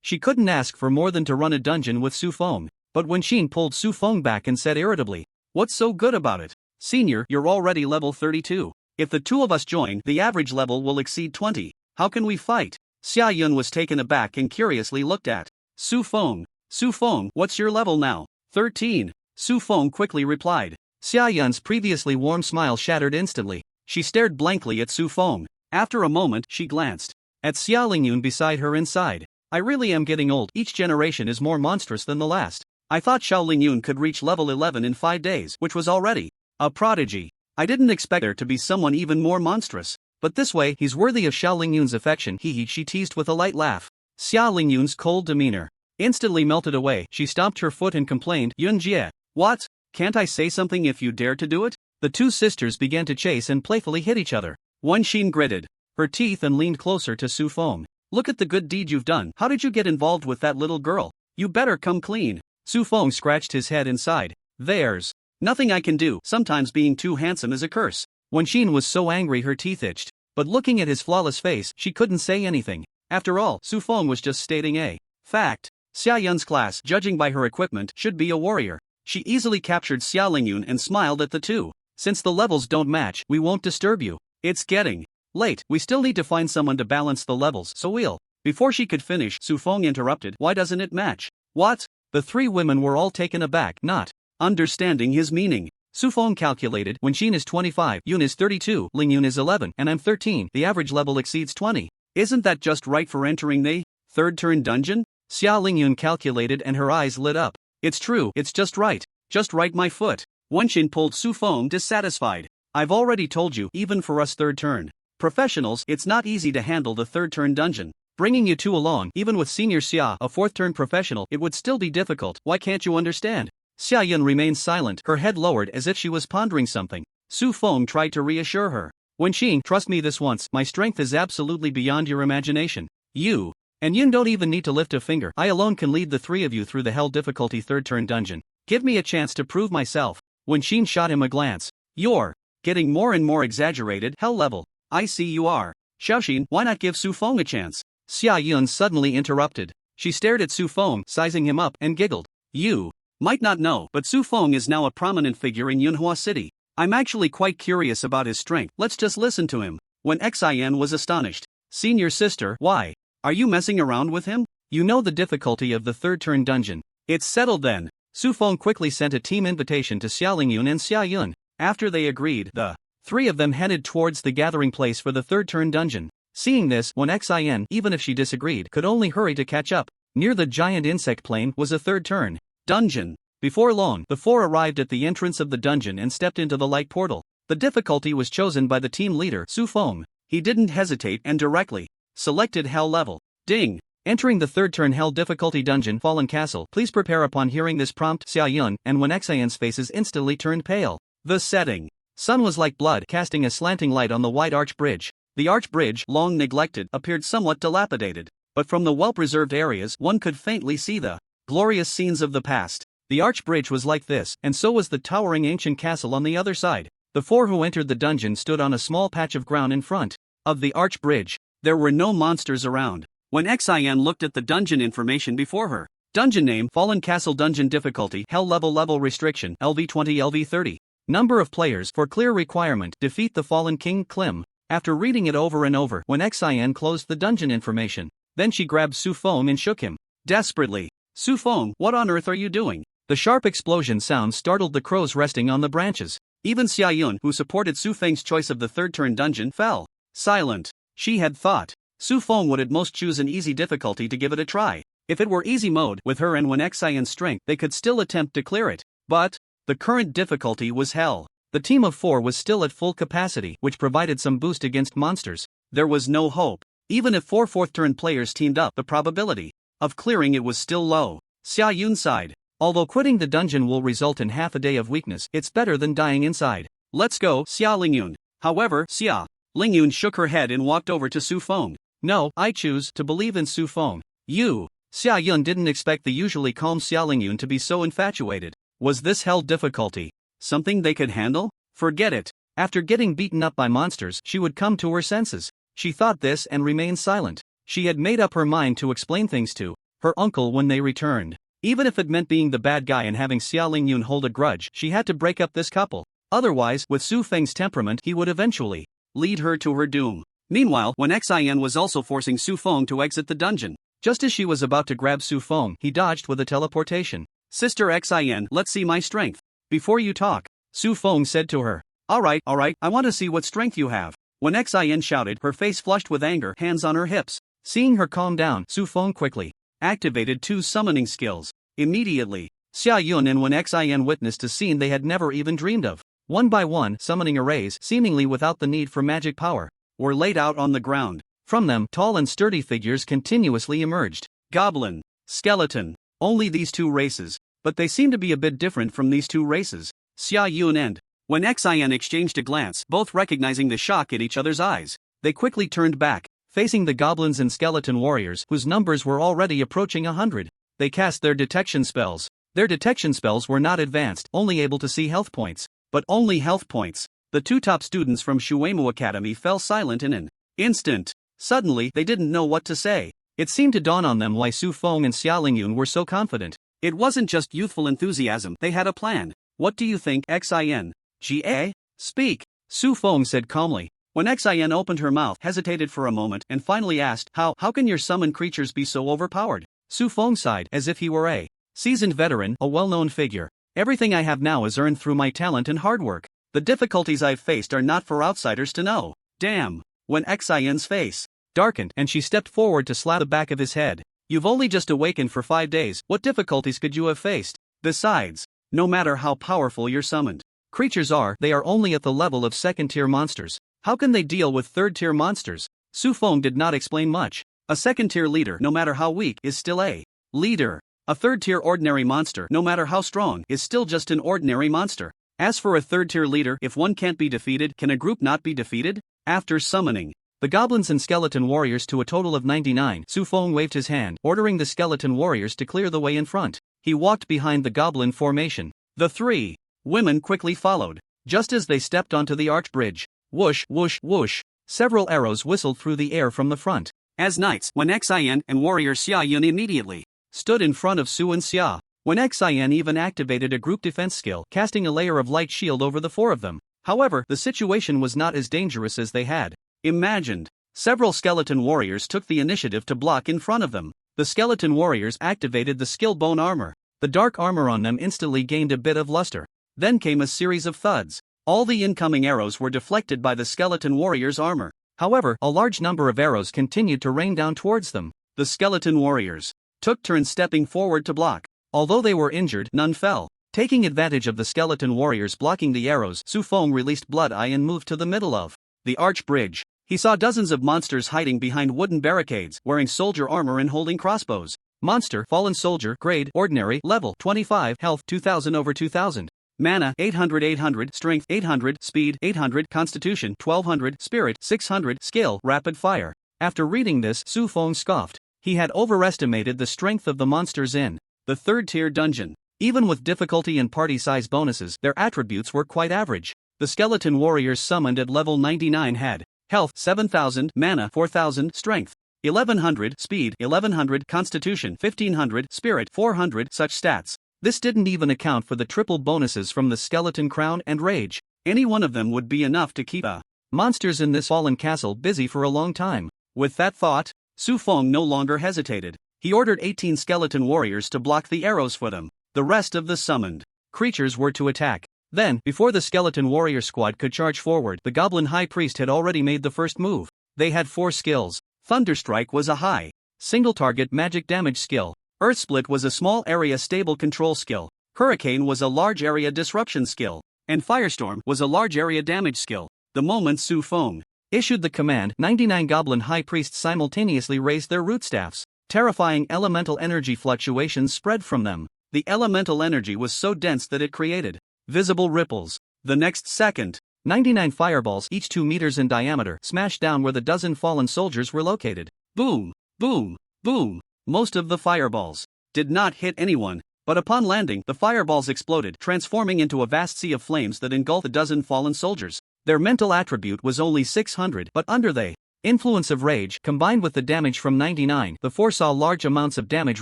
She couldn't ask for more than to run a dungeon with Su Feng. But Wen Xin pulled Su Feng back and said irritably, What's so good about it? Senior, you're already level 32. If the two of us join, the average level will exceed 20. How can we fight? Xia Yun was taken aback and curiously looked at Su Feng. Su Feng, what's your level now? 13. Su Feng quickly replied. Xia Yun's previously warm smile shattered instantly. She stared blankly at Su Feng. After a moment, she glanced at Xia Lingyun beside her and sighed. I really am getting old. Each generation is more monstrous than the last. I thought Xiao Lingyun could reach level 11 in 5 days, which was already a prodigy. I didn't expect there to be someone even more monstrous. But this way, he's worthy of Xiao Lingyun's affection, she teased with a light laugh. Xia Lingyun's cold demeanor instantly melted away. She stomped her foot and complained, Yun Jie, what? Can't I say something if you dare to do it? The two sisters began to chase and playfully hit each other. Wen Xin gritted her teeth and leaned closer to Su Feng. Look at the good deed you've done. How did you get involved with that little girl? You better come clean. Su Feng scratched his head and sighed. There's nothing I can do. Sometimes being too handsome is a curse. Wen Xin was so angry her teeth itched. But looking at his flawless face, she couldn't say anything. After all, Su Feng was just stating a fact. Xia Yun's class, judging by her equipment, should be a warrior. She easily captured Xia Lingyun and smiled at the two. Since the levels don't match, we won't disturb you. It's getting late. We still need to find someone to balance the levels, so we'll. Before she could finish, Su Feng interrupted. Why doesn't it match? What? The three women were all taken aback, not understanding his meaning. Su Feng calculated, Wen Xin is 25, Yun is 32, Lingyun is 11, and I'm 13. The average level exceeds 20. Isn't that just right for entering the third turn dungeon? Xia Lingyun calculated and her eyes lit up. It's true, it's just right. Just right my foot. Wen Xin pulled Su Feng dissatisfied. I've already told you, even for us third turn professionals, it's not easy to handle the third turn dungeon. Bringing you two along, even with senior Xia, a fourth turn professional, it would still be difficult. Why can't you understand? Xia Yun remained silent, her head lowered as if she was pondering something. Su Feng tried to reassure her. Wen Xin, trust me this once, my strength is absolutely beyond your imagination. You and Yun don't even need to lift a finger. I alone can lead the three of you through the hell difficulty third turn dungeon. Give me a chance to prove myself. Wen Xin shot him a glance. You're getting more and more exaggerated. Hell level. I see you are. Xiaoxin, why not give Su Feng a chance? Xia Yun suddenly interrupted. She stared at Su Feng, sizing him up, and giggled. You might not know, but Su Feng is now a prominent figure in Yunhua City. I'm actually quite curious about his strength. Let's just listen to him. Wen Xin was astonished. Senior sister, why? Are you messing around with him? You know the difficulty of the third turn dungeon. It's settled then. Su Feng quickly sent a team invitation to Xia Lingyun and Xia Yun. After they agreed, the 3 of them headed towards the gathering place for the third turn dungeon. Seeing this, One Xin, even if she disagreed, could only hurry to catch up. Near the giant insect plane was a third turn dungeon. Before long, the 4 arrived at the entrance of the dungeon and stepped into the light portal. The difficulty was chosen by the team leader, Su Feng. He didn't hesitate and directly selected Hell level. Ding! Entering the third turn Hell difficulty dungeon Fallen Castle. Please prepare. Upon hearing this prompt, Xia Yun and Wen Xian's faces instantly turned pale. The setting. Sun was like blood, casting a slanting light on the wide arch bridge. The arch bridge, long neglected, appeared somewhat dilapidated. But from the well-preserved areas one could faintly see the glorious scenes of the past. The arch bridge was like this, and so was the towering ancient castle on the other side. The 4 who entered the dungeon stood on a small patch of ground in front of the arch bridge. There were no monsters around. When Xian looked at the dungeon information before her. Dungeon name, Fallen Castle. Dungeon difficulty, Hell level restriction, LV20 LV30. Number of players, for clear requirement, defeat the fallen King Klim. After reading it over and over, When Xian closed the dungeon information. Then she grabbed Su Feng and shook him desperately. Su Feng, what on earth are you doing? The sharp explosion sound startled the crows resting on the branches. Even Xia Yun, who supported Su Feng's choice of the third turn dungeon, fell silent. She had thought Su Feng would at most choose an easy difficulty to give it a try. If it were easy mode, with her and Wen Xian's strength, they could still attempt to clear it. But the current difficulty was Hell. The team of 4 was still at full capacity, which provided some boost against monsters. There was no hope. Even if 4 fourth-turn players teamed up, the probability of clearing it was still low. Xia Yun sighed. Although quitting the dungeon will result in half a day of weakness, it's better than dying inside. Let's go, Xia Lingyun. However, Xia Lingyun shook her head and walked over to Su Feng. No, I choose to believe in Su Feng. You. Xia Yun didn't expect the usually calm Xia Lingyun to be so infatuated. Was this Hell difficulty something they could handle? Forget it. After getting beaten up by monsters, she would come to her senses. She thought this and remained silent. She had made up her mind to explain things to her uncle when they returned. Even if it meant being the bad guy and having Xia Lingyun hold a grudge, she had to break up this couple. Otherwise, with Su Feng's temperament, he would eventually lead her to her doom. Meanwhile, Wen Xian was also forcing Su Feng to exit the dungeon. Just as she was about to grab Su Feng, he dodged with a teleportation. Sister Xian, let's see my strength. Before you talk, Su Feng said to her. Alright, I want to see what strength you have. When Xian shouted, her face flushed with anger, hands on her hips. Seeing her calm down, Su Feng quickly activated 2 summoning skills. Immediately, Xia Yun and Wen Xian witnessed a scene they had never even dreamed of. One by one, summoning arrays, seemingly without the need for magic power, were laid out on the ground. From them, tall and sturdy figures continuously emerged. Goblin, skeleton, only these 2 races. But they seem to be a bit different from these 2 races. Xia Yun and Wen Xian exchanged a glance, both recognizing the shock in each other's eyes. They quickly turned back, facing the goblins and skeleton warriors, whose numbers were already approaching 100. They cast their detection spells. Their detection spells were not advanced, only able to see health points. But only health points. The 2 top students from Shuemu Academy fell silent in an instant. Suddenly, they didn't know what to say. It seemed to dawn on them why Su Feng and Xia Lingyun were so confident. It wasn't just youthful enthusiasm, they had a plan. What do you think, Xin? Ga? Speak, Su Feng said calmly. When Xian opened her mouth, hesitated for a moment, and finally asked, How can your summoned creatures be so overpowered? Su Feng sighed, as if he were a seasoned veteran, a well-known figure. Everything I have now is earned through my talent and hard work. The difficulties I've faced are not for outsiders to know. Damn. When Xian's face darkened, and she stepped forward to slap the back of his head. You've only just awakened for 5 days, what difficulties could you have faced? Besides, no matter how powerful your summoned creatures are, they are only at the level of second-tier monsters. How can they deal with third-tier monsters? Su Feng did not explain much. A second-tier leader, no matter how weak, is still a leader. A third-tier ordinary monster, no matter how strong, is still just an ordinary monster. As for a third-tier leader, if one can't be defeated, can a group not be defeated? After summoning the goblins and skeleton warriors to a total of 99, Su Feng waved his hand, ordering the skeleton warriors to clear the way in front. He walked behind the goblin formation. The 3 women quickly followed. Just as they stepped onto the arch bridge, whoosh, whoosh, whoosh, several arrows whistled through the air from the front. As knights, Wen Xian and warrior Xia Yun immediately stood in front of Su and Xia. Wen Xian even activated a group defense skill, casting a layer of light shield over the 4 of them. However, the situation was not as dangerous as they had imagined. Several skeleton warriors took the initiative to block in front of them. The skeleton warriors activated the skill bone armor. The dark armor on them instantly gained a bit of luster. Then came a series of thuds. All the incoming arrows were deflected by the skeleton warrior's armor. However, a large number of arrows continued to rain down towards them. The skeleton warriors took turns stepping forward to block. Although they were injured, none fell. Taking advantage of the skeleton warriors blocking the arrows, Su Feng released Blood Eye and moved to the middle of the arch bridge. He saw dozens of monsters hiding behind wooden barricades, wearing soldier armor and holding crossbows. Monster, Fallen Soldier, Grade, Ordinary, Level, 25, Health, 2000 over 2000. Mana, 800, Strength, 800, Speed, 800, Constitution, 1200, Spirit, 600, Skill, Rapid Fire. After reading this, Su Feng scoffed. He had overestimated the strength of the monsters in the third-tier dungeon. Even with difficulty and party size bonuses, their attributes were quite average. The skeleton warriors summoned at level 99 had Health, 7000, Mana, 4000, Strength, 1100, Speed, 1100, Constitution, 1500, Spirit, 400, such stats. This didn't even account for the triple bonuses from the Skeleton Crown and Rage. Any one of them would be enough to keep the monsters in this fallen castle busy for a long time. With that thought, Su Feng no longer hesitated. He ordered 18 skeleton warriors to block the arrows for them. The rest of the summoned creatures were to attack. Then, before the skeleton warrior squad could charge forward, the goblin high priest had already made the first move. They had 4 skills. Thunderstrike was a high single target magic damage skill. Earth Split was a small area stable control skill. Hurricane was a large area disruption skill. And Firestorm was a large area damage skill. The moment Su Feng issued the command, 99 goblin high priests simultaneously raised their root staffs. Terrifying elemental energy fluctuations spread from them. The elemental energy was so dense that it created visible ripples. The next second, 99 fireballs, each 2 meters in diameter, smashed down where the dozen fallen soldiers were located. Boom, boom, boom. Most of the fireballs did not hit anyone, but upon landing, the fireballs exploded, transforming into a vast sea of flames that engulfed a dozen fallen soldiers. Their mental attribute was only 600, but under the influence of rage, combined with the damage from 99, the 4 saw large amounts of damage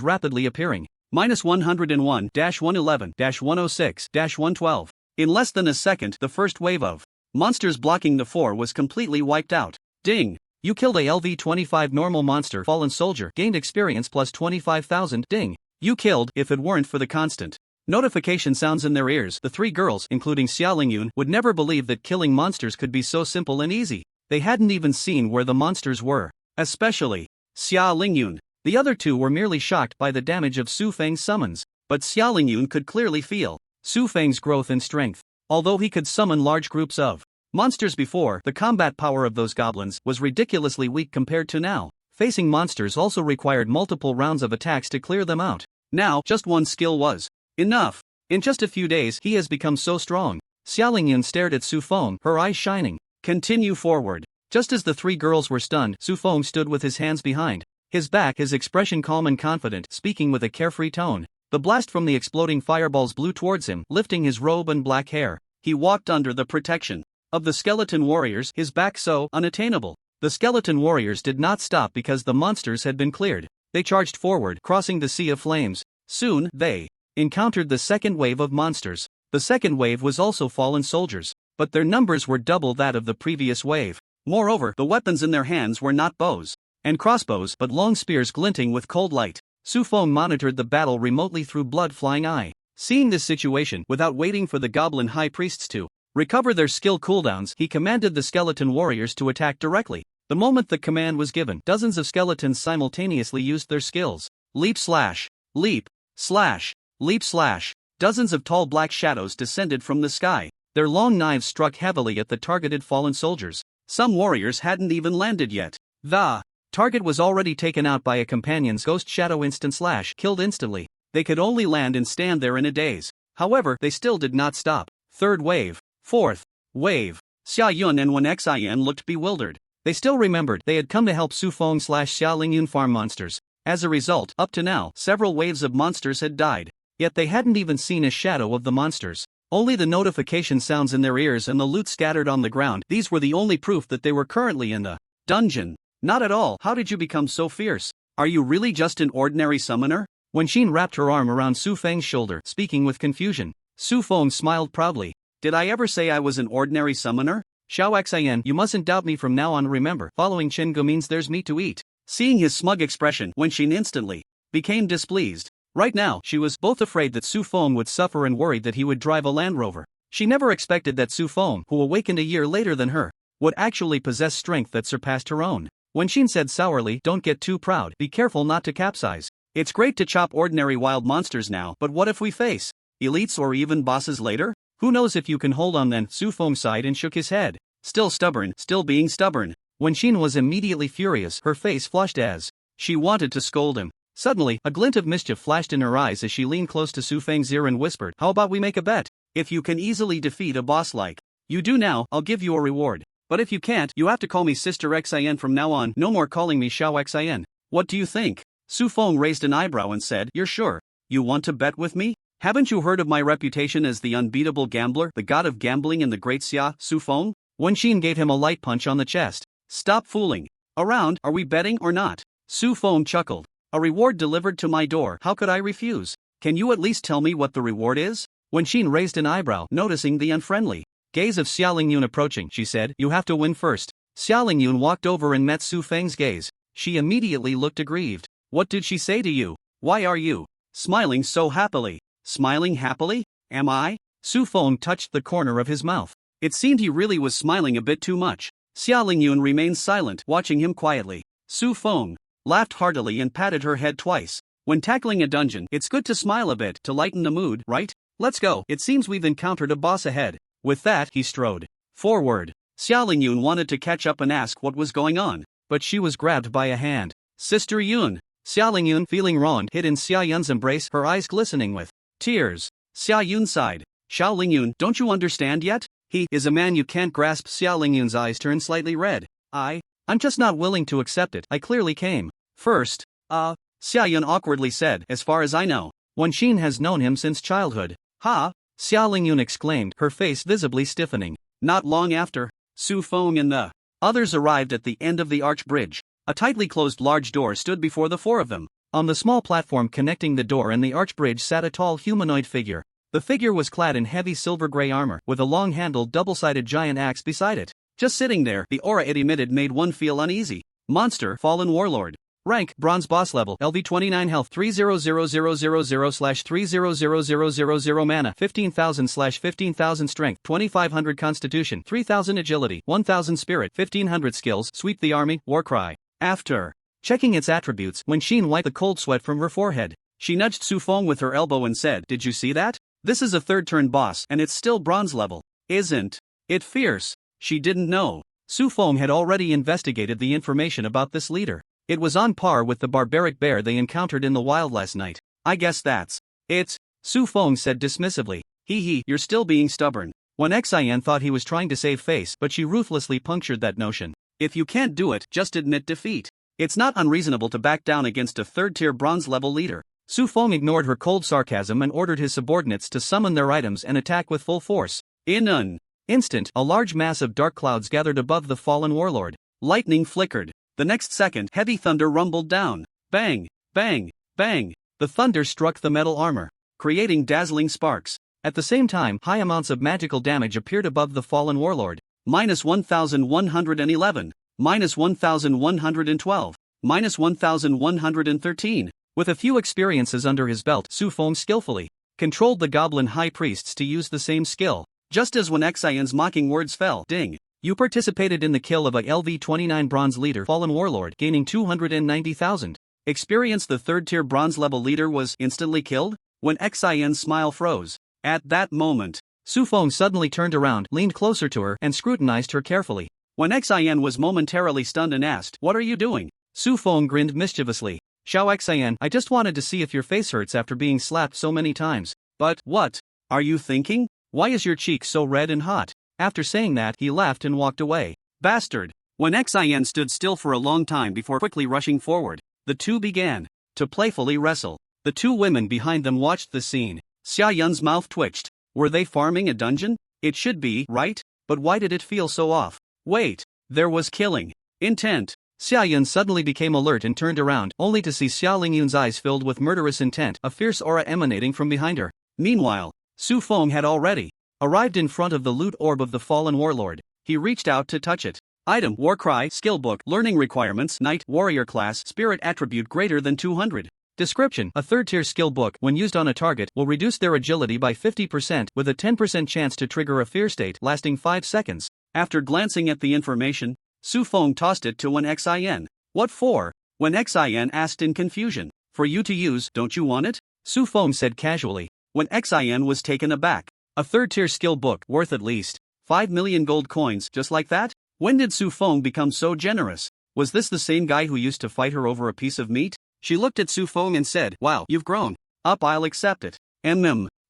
rapidly appearing. -101, -111, -106, -112. In less than a second, the first wave of monsters blocking the 4 was completely wiped out. Ding! You killed a LV-25 normal monster fallen soldier, gained experience plus 25,000. Ding! You killed, if it weren't for the constant notification sounds in their ears, the 3 girls, including Xia Lingyun, would never believe that killing monsters could be so simple and easy. They hadn't even seen where the monsters were. Especially Xia Lingyun. The other 2 were merely shocked by the damage of Su Feng's summons. But Xia Lingyun could clearly feel Su Feng's growth in strength. Although he could summon large groups of monsters before, the combat power of those goblins was ridiculously weak compared to now. Facing monsters also required multiple rounds of attacks to clear them out. Now, just one skill was enough. In just a few days, he has become so strong. Xia Lingyun stared at Su Feng, her eyes shining. Continue forward. Just as the 3 girls were stunned, Su Feng stood with his hands behind his back, his expression calm and confident, speaking with a carefree tone. The blast from the exploding fireballs blew towards him, lifting his robe and black hair. He walked under the protection of the skeleton warriors, his back so unattainable. The skeleton warriors did not stop because the monsters had been cleared. They charged forward, crossing the sea of flames. Soon, they encountered the second wave of monsters. The second wave was also fallen soldiers, but their numbers were double that of the previous wave. Moreover, the weapons in their hands were not bows and crossbows, but long spears glinting with cold light. Su Feng monitored the battle remotely through blood-flying eye. Seeing this situation, without waiting for the goblin high priests to recover their skill cooldowns, he commanded the skeleton warriors to attack directly. The moment the command was given, dozens of skeletons simultaneously used their skills. Leap slash, leap, slash, leap slash. Dozens of tall black shadows descended from the sky. Their long knives struck heavily at the targeted fallen soldiers. Some warriors hadn't even landed yet. The target was already taken out by a companion's ghost shadow instant slash, killed instantly. They could only land and stand there in a daze. However, they still did not stop. Third wave. Fourth wave. Xia Yun and Wen Xian looked bewildered. They still remembered they had come to help Su Feng / Xia Lingyun farm monsters. As a result, up to now, several waves of monsters had died. Yet they hadn't even seen a shadow of the monsters. Only the notification sounds in their ears and the loot scattered on the ground. These were the only proof that they were currently in the dungeon. Not at all. How did you become so fierce? Are you really just an ordinary summoner? Wen Xin wrapped her arm around Su Feng's shoulder, speaking with confusion. Su Feng smiled proudly. Did I ever say I was an ordinary summoner? Xiao Xian, you mustn't doubt me from now on. Remember, following Chen Gu means there's meat to eat. Seeing his smug expression, Wen Xin instantly became displeased. Right now, she was both afraid that Su Feng would suffer and worried that he would drive a Land Rover. She never expected that Su Feng, who awakened a year later than her, would actually possess strength that surpassed her own. When Shin said sourly, "Don't get too proud, be careful not to capsize. It's great to chop ordinary wild monsters now, but what if we face elites or even bosses later? Who knows if you can hold on then?" Su Feng sighed and shook his head. Still stubborn, still being stubborn. When Shin was immediately furious, her face flushed as she wanted to scold him. Suddenly, a glint of mischief flashed in her eyes as she leaned close to Su Feng's ear and whispered, "How about we make a bet? If you can easily defeat a boss like you do now, I'll give you a reward. But if you can't, you have to call me Sister Xin from now on, no more calling me Xiao Xin. What do you think?" Su Feng raised an eyebrow and said, "You're sure? You want to bet with me? Haven't you heard of my reputation as the unbeatable gambler, the god of gambling in the great Xia, Su Feng?" Wen Xin gave him a light punch on the chest. "Stop fooling around, are we betting or not?" Su Feng chuckled. "A reward delivered to my door, how could I refuse? Can you at least tell me what the reward is?" Wen Xin raised an eyebrow, noticing the unfriendly gaze of Xia Lingyun approaching. She said, "You have to win first." Xia Lingyun walked over and met Su Feng's gaze. She immediately looked aggrieved. "What did she say to you? Why are you smiling so happily?" "Smiling happily? Am I?" Su Feng touched the corner of his mouth. It seemed he really was smiling a bit too much. Xia Lingyun remained silent, watching him quietly. Su Feng laughed heartily and patted her head twice. "When tackling a dungeon, it's good to smile a bit to lighten the mood, right? Let's go, it seems we've encountered a boss ahead." With that, he strode forward. Xia Lingyun wanted to catch up and ask what was going on, but she was grabbed by a hand. "Sister Yun." Xia Lingyun, feeling wronged, hid in Xia Yun's embrace, her eyes glistening with tears. Xia Yun sighed. "Xiao Lingyun, don't you understand yet? He is a man you can't grasp." Xia Lingyun's eyes turned slightly red. I'm just not willing to accept it. I clearly came first." Xia Yun awkwardly said, "As far as I know, Wen Xin has known him since childhood." "Ha!" Xia Lingyun exclaimed, her face visibly stiffening. Not long after, Su Feng and the others arrived at the end of the arch bridge. A tightly closed large door stood before the four of them. On the small platform connecting the door and the arch bridge sat a tall humanoid figure. The figure was clad in heavy silver-gray armor, with a long-handled double-sided giant axe beside it. Just sitting there, the aura it emitted made one feel uneasy. Monster, Fallen Warlord. Rank, Bronze Boss Level, LV 29 Health 300000/300000 Mana 15,000/15,000 Strength 2500 Constitution 3000 Agility 1000 Spirit 1500 Skills Sweep the Army, Warcry. After checking its attributes, Wen Xin wiped the cold sweat from her forehead. She nudged Su Feng with her elbow and said, "Did you see that? This is a third-turn boss and it's still bronze level. Isn't it fierce?" She didn't know. Su Feng had already investigated the information about this leader. It was on par with the barbaric bear they encountered in the wild last night. "I guess that's it," Su Feng said dismissively. You're still being stubborn." Wen Xian thought he was trying to save face, but she ruthlessly punctured that notion. "If you can't do it, just admit defeat. It's not unreasonable to back down against a third-tier bronze-level leader." Su Feng ignored her cold sarcasm and ordered his subordinates to summon their items and attack with full force. In an instant, a large mass of dark clouds gathered above the fallen warlord. Lightning flickered. The next second, heavy thunder rumbled down. Bang, bang, bang. The thunder struck the metal armor, creating dazzling sparks. At the same time, high amounts of magical damage appeared above the fallen warlord. -1111, -1112, -1113. With a few experiences under his belt, Su Feng skillfully controlled the goblin high priests to use the same skill. Just as Wen Xian's mocking words fell, ding. You participated in the kill of a LV-29 bronze leader fallen warlord, gaining 290,000 experience. The third-tier bronze level leader was instantly killed? Wen Xian's smile froze. At that moment, Su Feng suddenly turned around, leaned closer to her, and scrutinized her carefully. Wen Xian was momentarily stunned and asked, "What are you doing?" Su Feng grinned mischievously. "Xiao Xian, I just wanted to see if your face hurts after being slapped so many times." "But what are you thinking? Why is your cheek so red and hot?" After saying that, he laughed and walked away. Bastard! Wen Xian stood still for a long time before quickly rushing forward. The two began to playfully wrestle. The two women behind them watched the scene. Xia Yun's mouth twitched. Were they farming a dungeon? It should be, right? But why did it feel so off? Wait, there was killing intent. Xia Yun suddenly became alert and turned around, only to see Xia Lingyun's eyes filled with murderous intent, a fierce aura emanating from behind her. Meanwhile, Su Feng had already arrived in front of the loot orb of the fallen warlord. He reached out to touch it. Item: Warcry, Skill Book, Learning Requirements, Knight, Warrior Class, Spirit Attribute greater than 200. Description: a third-tier skill book, when used on a target, will reduce their agility by 50% with a 10% chance to trigger a fear state lasting 5 seconds. After glancing at the information, Su Feng tossed it to Wen Xin. What for? Wen Xin asked in confusion. For you to use, don't you want it? Su Feng said casually. Wen Xin was taken aback. A third-tier skill book, worth at least 5 million gold coins, just like that? When did Su Feng become so generous? Was this the same guy who used to fight her over a piece of meat? She looked at Su Feng and said, wow, you've grown up, I'll accept it.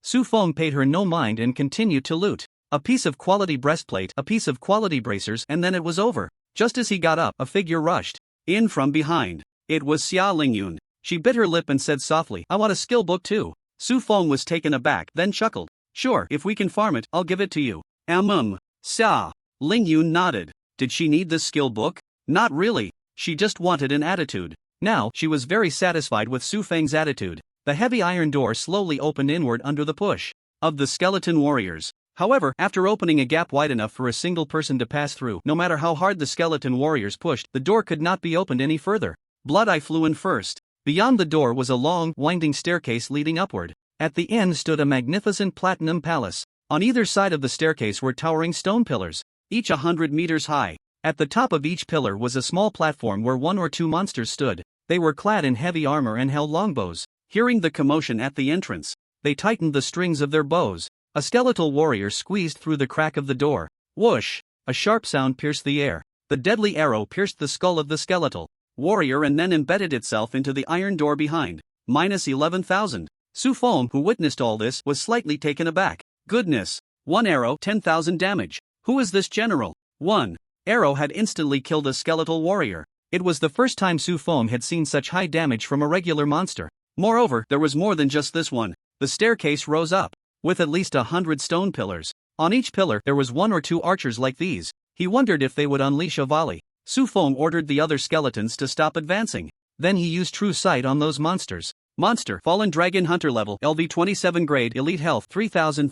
Su Feng paid her no mind and continued to loot. A piece of quality breastplate, a piece of quality bracers, and then it was over. Just as he got up, a figure rushed in from behind. It was Xia Lingyun. She bit her lip and said softly, I want a skill book too. Su Feng was taken aback, then chuckled. Sure, if we can farm it, I'll give it to you. Xia Lingyun nodded. Did she need this skill book? Not really. She just wanted an attitude. Now, she was very satisfied with Su Feng's attitude. The heavy iron door slowly opened inward under the push of the skeleton warriors. However, after opening a gap wide enough for a single person to pass through, no matter how hard the skeleton warriors pushed, the door could not be opened any further. Blood Eye flew in first. Beyond the door was a long, winding staircase leading upward. At the end stood a magnificent platinum palace. On either side of the staircase were towering stone pillars, each 100 meters high. At the top of each pillar was a small platform where 1 or 2 monsters stood. They were clad in heavy armor and held longbows. Hearing the commotion at the entrance, they tightened the strings of their bows. A skeletal warrior squeezed through the crack of the door. Whoosh! A sharp sound pierced the air. The deadly arrow pierced the skull of the skeletal warrior and then embedded itself into the iron door behind. Minus 11,000. Su Feng, who witnessed all this, was slightly taken aback. Goodness! 1 arrow, 10,000 damage. Who is this general? 1 arrow had instantly killed a skeletal warrior. It was the first time Su Feng had seen such high damage from a regular monster. Moreover, there was more than just this one. The staircase rose up, with at least 100 stone pillars. On each pillar there was 1 or 2 archers like these. He wondered if they would unleash a volley. Su Feng ordered the other skeletons to stop advancing. Then he used true sight on those monsters. Monster, Fallen Dragon Hunter level, LV 27 grade, elite health, 3000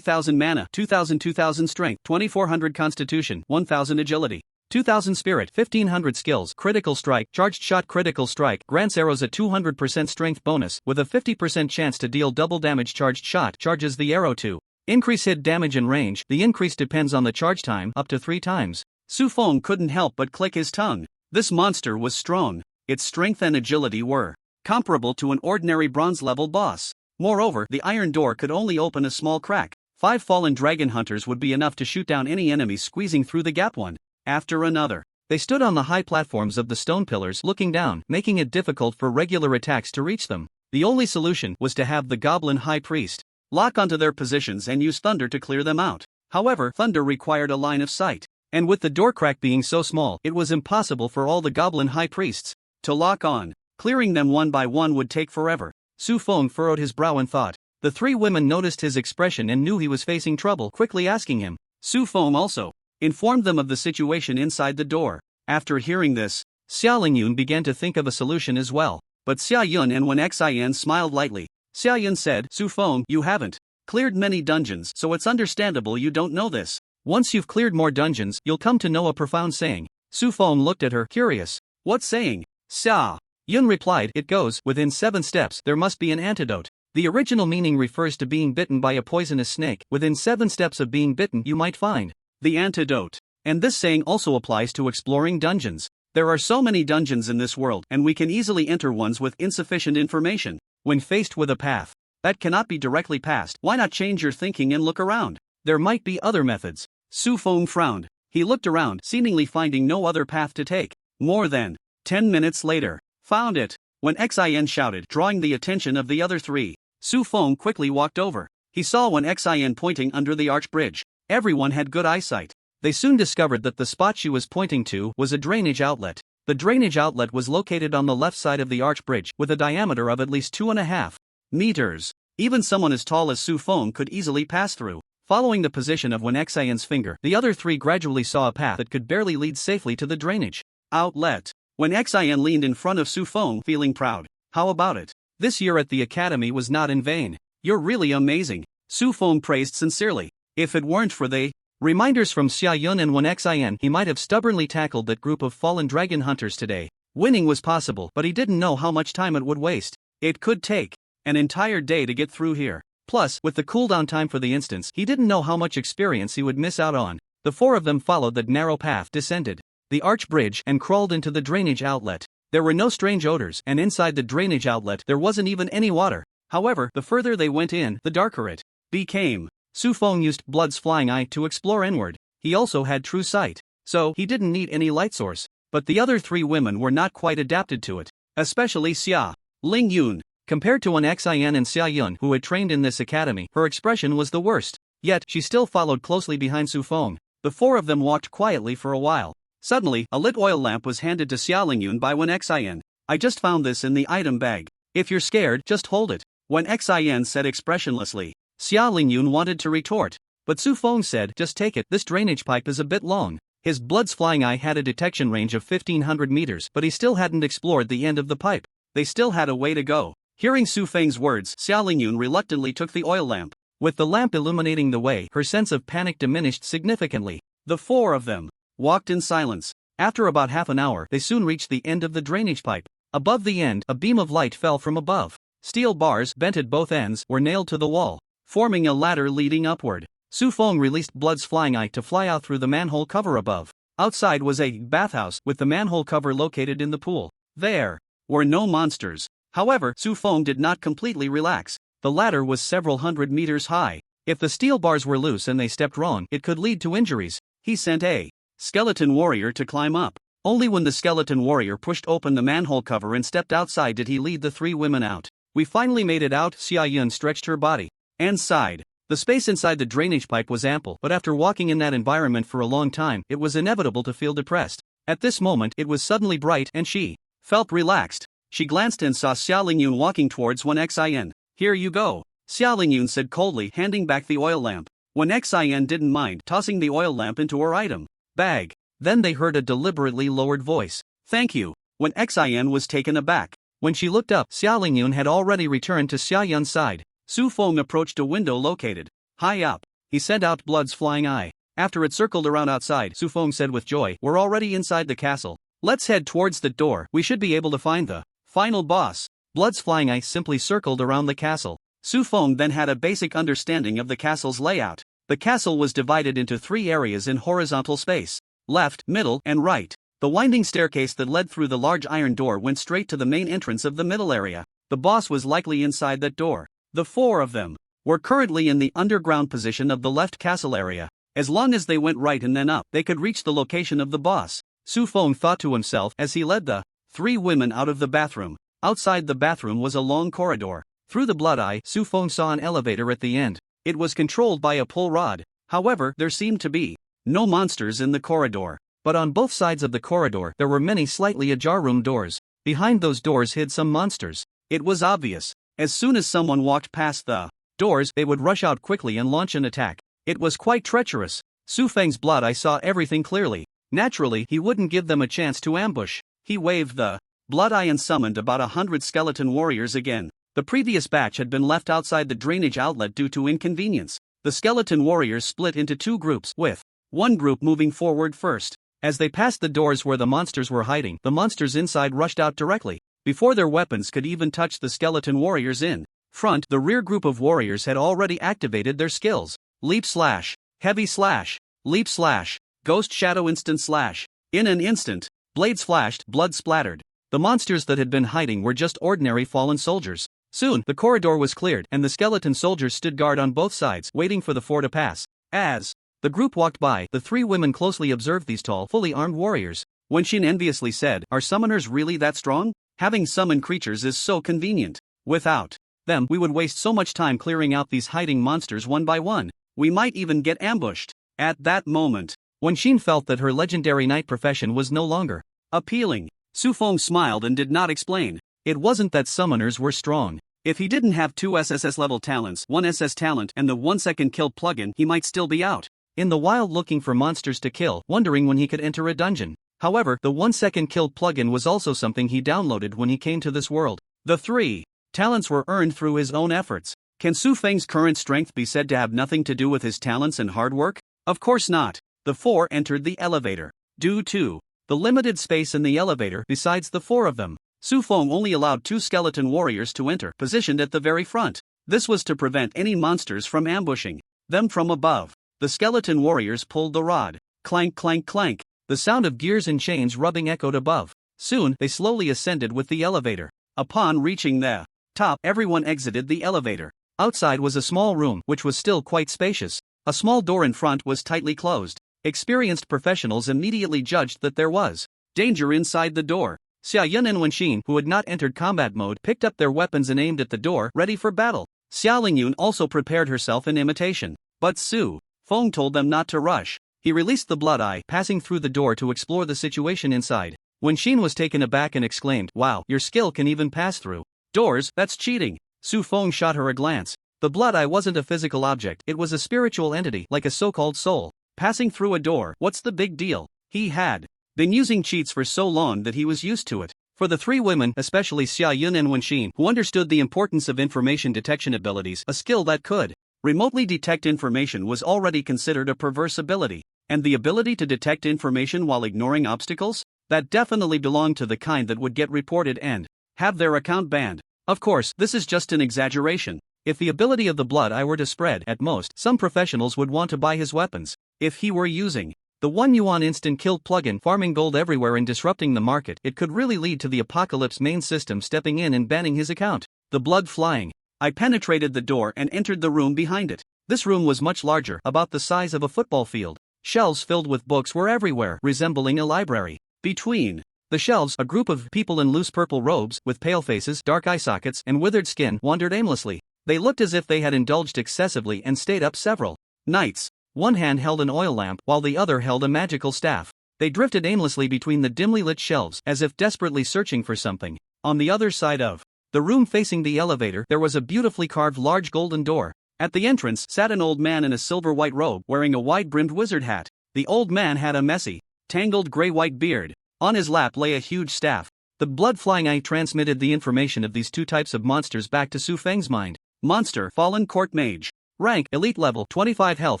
mana, 2000 strength, 2400 constitution, 1000 agility, 2000 spirit, 1500 skills, critical strike, charged shot, critical strike, grants arrows a 200% strength bonus, with a 50% chance to deal double damage. Charged shot charges the arrow to increase hit damage and range. The increase depends on the charge time, up to 3 times. Su Feng couldn't help but click his tongue. This monster was strong. Its strength and agility were comparable to an ordinary bronze-level boss. Moreover, the iron door could only open a small crack. 5 fallen dragon hunters would be enough to shoot down any enemy squeezing through the gap one after another. They stood on the high platforms of the stone pillars looking down, making it difficult for regular attacks to reach them. The only solution was to have the goblin high priest lock onto their positions and use thunder to clear them out. However, thunder required a line of sight, and with the door crack being so small, it was impossible for all the goblin high priests to lock on. Clearing them one by one would take forever. Su Feng furrowed his brow and thought. The 3 women noticed his expression and knew he was facing trouble, quickly asking him. Su Feng also informed them of the situation inside the door. After hearing this, Xia Lingyun began to think of a solution as well. But Xia Yun and Wen Xin smiled lightly. Xia Yun said, Su Feng, you haven't cleared many dungeons, so it's understandable you don't know this. Once you've cleared more dungeons, you'll come to know a profound saying. Su Feng looked at her, curious. What saying? Xia Yun replied, it goes, within 7 steps there must be an antidote. The original meaning refers to being bitten by a poisonous snake. Within 7 steps of being bitten you might find the antidote. And this saying also applies to exploring dungeons. There are so many dungeons in this world, and we can easily enter ones with insufficient information. When faced with a path that cannot be directly passed, why not change your thinking and look around? There might be other methods. Su Feng frowned. He looked around, seemingly finding no other path to take. More than 10 minutes later, found it. When Xin shouted, drawing the attention of the other 3, Su Feng quickly walked over. He saw Wen Xin pointing under the arch bridge. Everyone had good eyesight. They soon discovered that the spot she was pointing to was a drainage outlet. The drainage outlet was located on the left side of the arch bridge, with a diameter of at least 2.5 meters. Even someone as tall as Su Feng could easily pass through. Following the position of Wen Xion's finger, the other 3 gradually saw a path that could barely lead safely to the drainage outlet. When Xian leaned in front of Su Feng, feeling proud. How about it? This year at the academy was not in vain. You're really amazing. Su Feng praised sincerely. If it weren't for the reminders from Xia Yun and Wen Xian, he might have stubbornly tackled that group of fallen dragon hunters today. Winning was possible, but he didn't know how much time it would waste. It could take an entire day to get through here. Plus, with the cooldown time for the instance, he didn't know how much experience he would miss out on. The four of them followed the narrow path, descended the arch bridge, and crawled into the drainage outlet. There were no strange odors, and inside the drainage outlet there wasn't even any water. However, the further they went in, the darker it became. Su Feng used Blood's flying eye to explore inward. He also had true sight, so he didn't need any light source. But the other three women were not quite adapted to it, especially Xia Ling Yun. Compared to an Xin and Xia Yun who had trained in this academy, her expression was the worst. Yet, she still followed closely behind Su Feng. The four of them walked quietly for a while. Suddenly, a lit oil lamp was handed to Xia Ling Yun by one Xin. I just found this in the item bag. If you're scared, just hold it. One Xin said expressionlessly. Xia Ling Yun wanted to retort, but Su Feng said, just take it, this drainage pipe is a bit long. His Blood's flying eye had a detection range of 1500 meters, but he still hadn't explored the end of the pipe. They still had a way to go. Hearing Su Feng's words, Xia Ling Yun reluctantly took the oil lamp. With the lamp illuminating the way, her sense of panic diminished significantly. The four of them walked in silence. After about half an hour, they soon reached the end of the drainage pipe. Above the end, a beam of light fell from above. Steel bars, bent at both ends, were nailed to the wall, forming a ladder leading upward. Su Feng released Blood's flying eye to fly out through the manhole cover above. Outside was a bathhouse with the manhole cover located in the pool. There were no monsters. However, Su Feng did not completely relax. The ladder was several hundred meters high. If the steel bars were loose and they stepped wrong, it could lead to injuries. He sent a skeleton warrior to climb up. Only when the skeleton warrior pushed open the manhole cover and stepped outside did he lead the three women out. We finally made it out. Xia Yun stretched her body and sighed. The space inside the drainage pipe was ample, but after walking in that environment for a long time, it was inevitable to feel depressed. At this moment, it was suddenly bright and she felt relaxed. She glanced and saw Xia Ling Yun walking towards one Xin. Here you go, Xia Ling Yun said coldly, handing back the oil lamp. One Xin didn't mind tossing the oil lamp into her item bag. Then they heard a deliberately lowered voice. Thank you. One Xin was taken aback. When she looked up, Xia Ling Yun had already returned to Xia Yun's side. Su Feng approached a window located high up. He sent out Blood's flying eye. After it circled around outside, Su Feng said with joy, we're already inside the castle. Let's head towards the door. We should be able to find the final boss. Blood's flying eye simply circled around the castle. Su Feng then had a basic understanding of the castle's layout. The castle was divided into three areas in horizontal space: left, middle, and right. The winding staircase that led through the large iron door went straight to the main entrance of the middle area. The boss was likely inside that door. The four of them were currently in the underground position of the left castle area. As long as they went right and then up, they could reach the location of the boss. Su Feng thought to himself as he led the three women out of the bathroom. Outside the bathroom was a long corridor. Through the blood eye, Su Feng saw an elevator at the end. It was controlled by a pull rod. However, there seemed to be no monsters in the corridor. But on both sides of the corridor, there were many slightly ajar room doors. Behind those doors hid some monsters. It was obvious. As soon as someone walked past the doors, they would rush out quickly and launch an attack. It was quite treacherous. Su Feng's blood eye saw everything clearly. Naturally, he wouldn't give them a chance to ambush. He waved the blood eye and summoned about 100 skeleton warriors again. The previous batch had been left outside the drainage outlet due to inconvenience. The skeleton warriors split into two groups, with one group moving forward first. As they passed the doors where the monsters were hiding, the monsters inside rushed out directly. Before their weapons could even touch the skeleton warriors in front, the rear group of warriors had already activated their skills. Leap slash, heavy slash, leap slash, ghost shadow instant slash. In an instant, blades flashed, blood splattered. The monsters that had been hiding were just ordinary fallen soldiers. Soon, the corridor was cleared, and the skeleton soldiers stood guard on both sides, waiting for the four to pass. As the group walked by, the three women closely observed these tall, fully armed warriors. Wen Xin enviously said, "Are summoners really that strong? Having summoned creatures is so convenient. Without them, we would waste so much time clearing out these hiding monsters one by one. We might even get ambushed." At that moment, Wen Xin felt that her legendary knight profession was no longer appealing. Su Feng smiled and did not explain. It wasn't that summoners were strong. If he didn't have 2 SSS level talents, 1 SS talent, and the 1-second kill plugin, he might still be out in the wild looking for monsters to kill, wondering when he could enter a dungeon. However, the 1-second kill plugin was also something he downloaded when he came to this world. The 3 talents were earned through his own efforts. Can Su Feng's current strength be said to have nothing to do with his talents and hard work? Of course not. The 4 entered the elevator. Due to the limited space in the elevator, besides the 4 of them, Su Feng only allowed 2 skeleton warriors to enter, positioned at the very front. This was to prevent any monsters from ambushing them from above. The skeleton warriors pulled the rod. Clank, clank, clank. The sound of gears and chains rubbing echoed above. Soon, they slowly ascended with the elevator. Upon reaching the top, everyone exited the elevator. Outside was a small room, which was still quite spacious. A small door in front was tightly closed. Experienced professionals immediately judged that there was danger inside the door. Xia Yun and Wenxin, who had not entered combat mode, picked up their weapons and aimed at the door, ready for battle. Xia Lingyun also prepared herself in imitation. But Su Feng told them not to rush. He released the blood eye, passing through the door to explore the situation inside. Wenxin was taken aback and exclaimed, "Wow, your skill can even pass through doors, that's cheating." Su Feng shot her a glance. The blood eye wasn't a physical object, it was a spiritual entity, like a so-called soul. Passing through a door, what's the big deal? He had been using cheats for so long that he was used to it. For the 3 women, especially Xia Yun and Wenxin, who understood the importance of information detection abilities, a skill that could remotely detect information was already considered a perverse ability. And the ability to detect information while ignoring obstacles? That definitely belonged to the kind that would get reported and have their account banned. Of course, this is just an exaggeration. If the ability of the blood eye were to spread, at most, some professionals would want to buy his weapons. If he were using the 1 yuan instant kill plugin, farming gold everywhere and disrupting the market, it could really lead to the Apocalypse main system stepping in and banning his account. The blood flying. I penetrated the door and entered the room behind it. This room was much larger, about the size of a football field. Shelves filled with books were everywhere, resembling a library. Between the shelves, a group of people in loose purple robes, with pale faces, dark eye sockets, and withered skin, wandered aimlessly. They looked as if they had indulged excessively and stayed up several nights. One hand held an oil lamp, while the other held a magical staff. They drifted aimlessly between the dimly lit shelves, as if desperately searching for something. On the other side of the room facing the elevator, there was a beautifully carved large golden door. At the entrance sat an old man in a silver-white robe, wearing a wide-brimmed wizard hat. The old man had a messy, tangled gray-white beard. On his lap lay a huge staff. The blood-flying eye transmitted the information of these 2 types of monsters back to Su Feng's mind. Monster, Fallen Court Mage. Rank, Elite Level, 25 Health,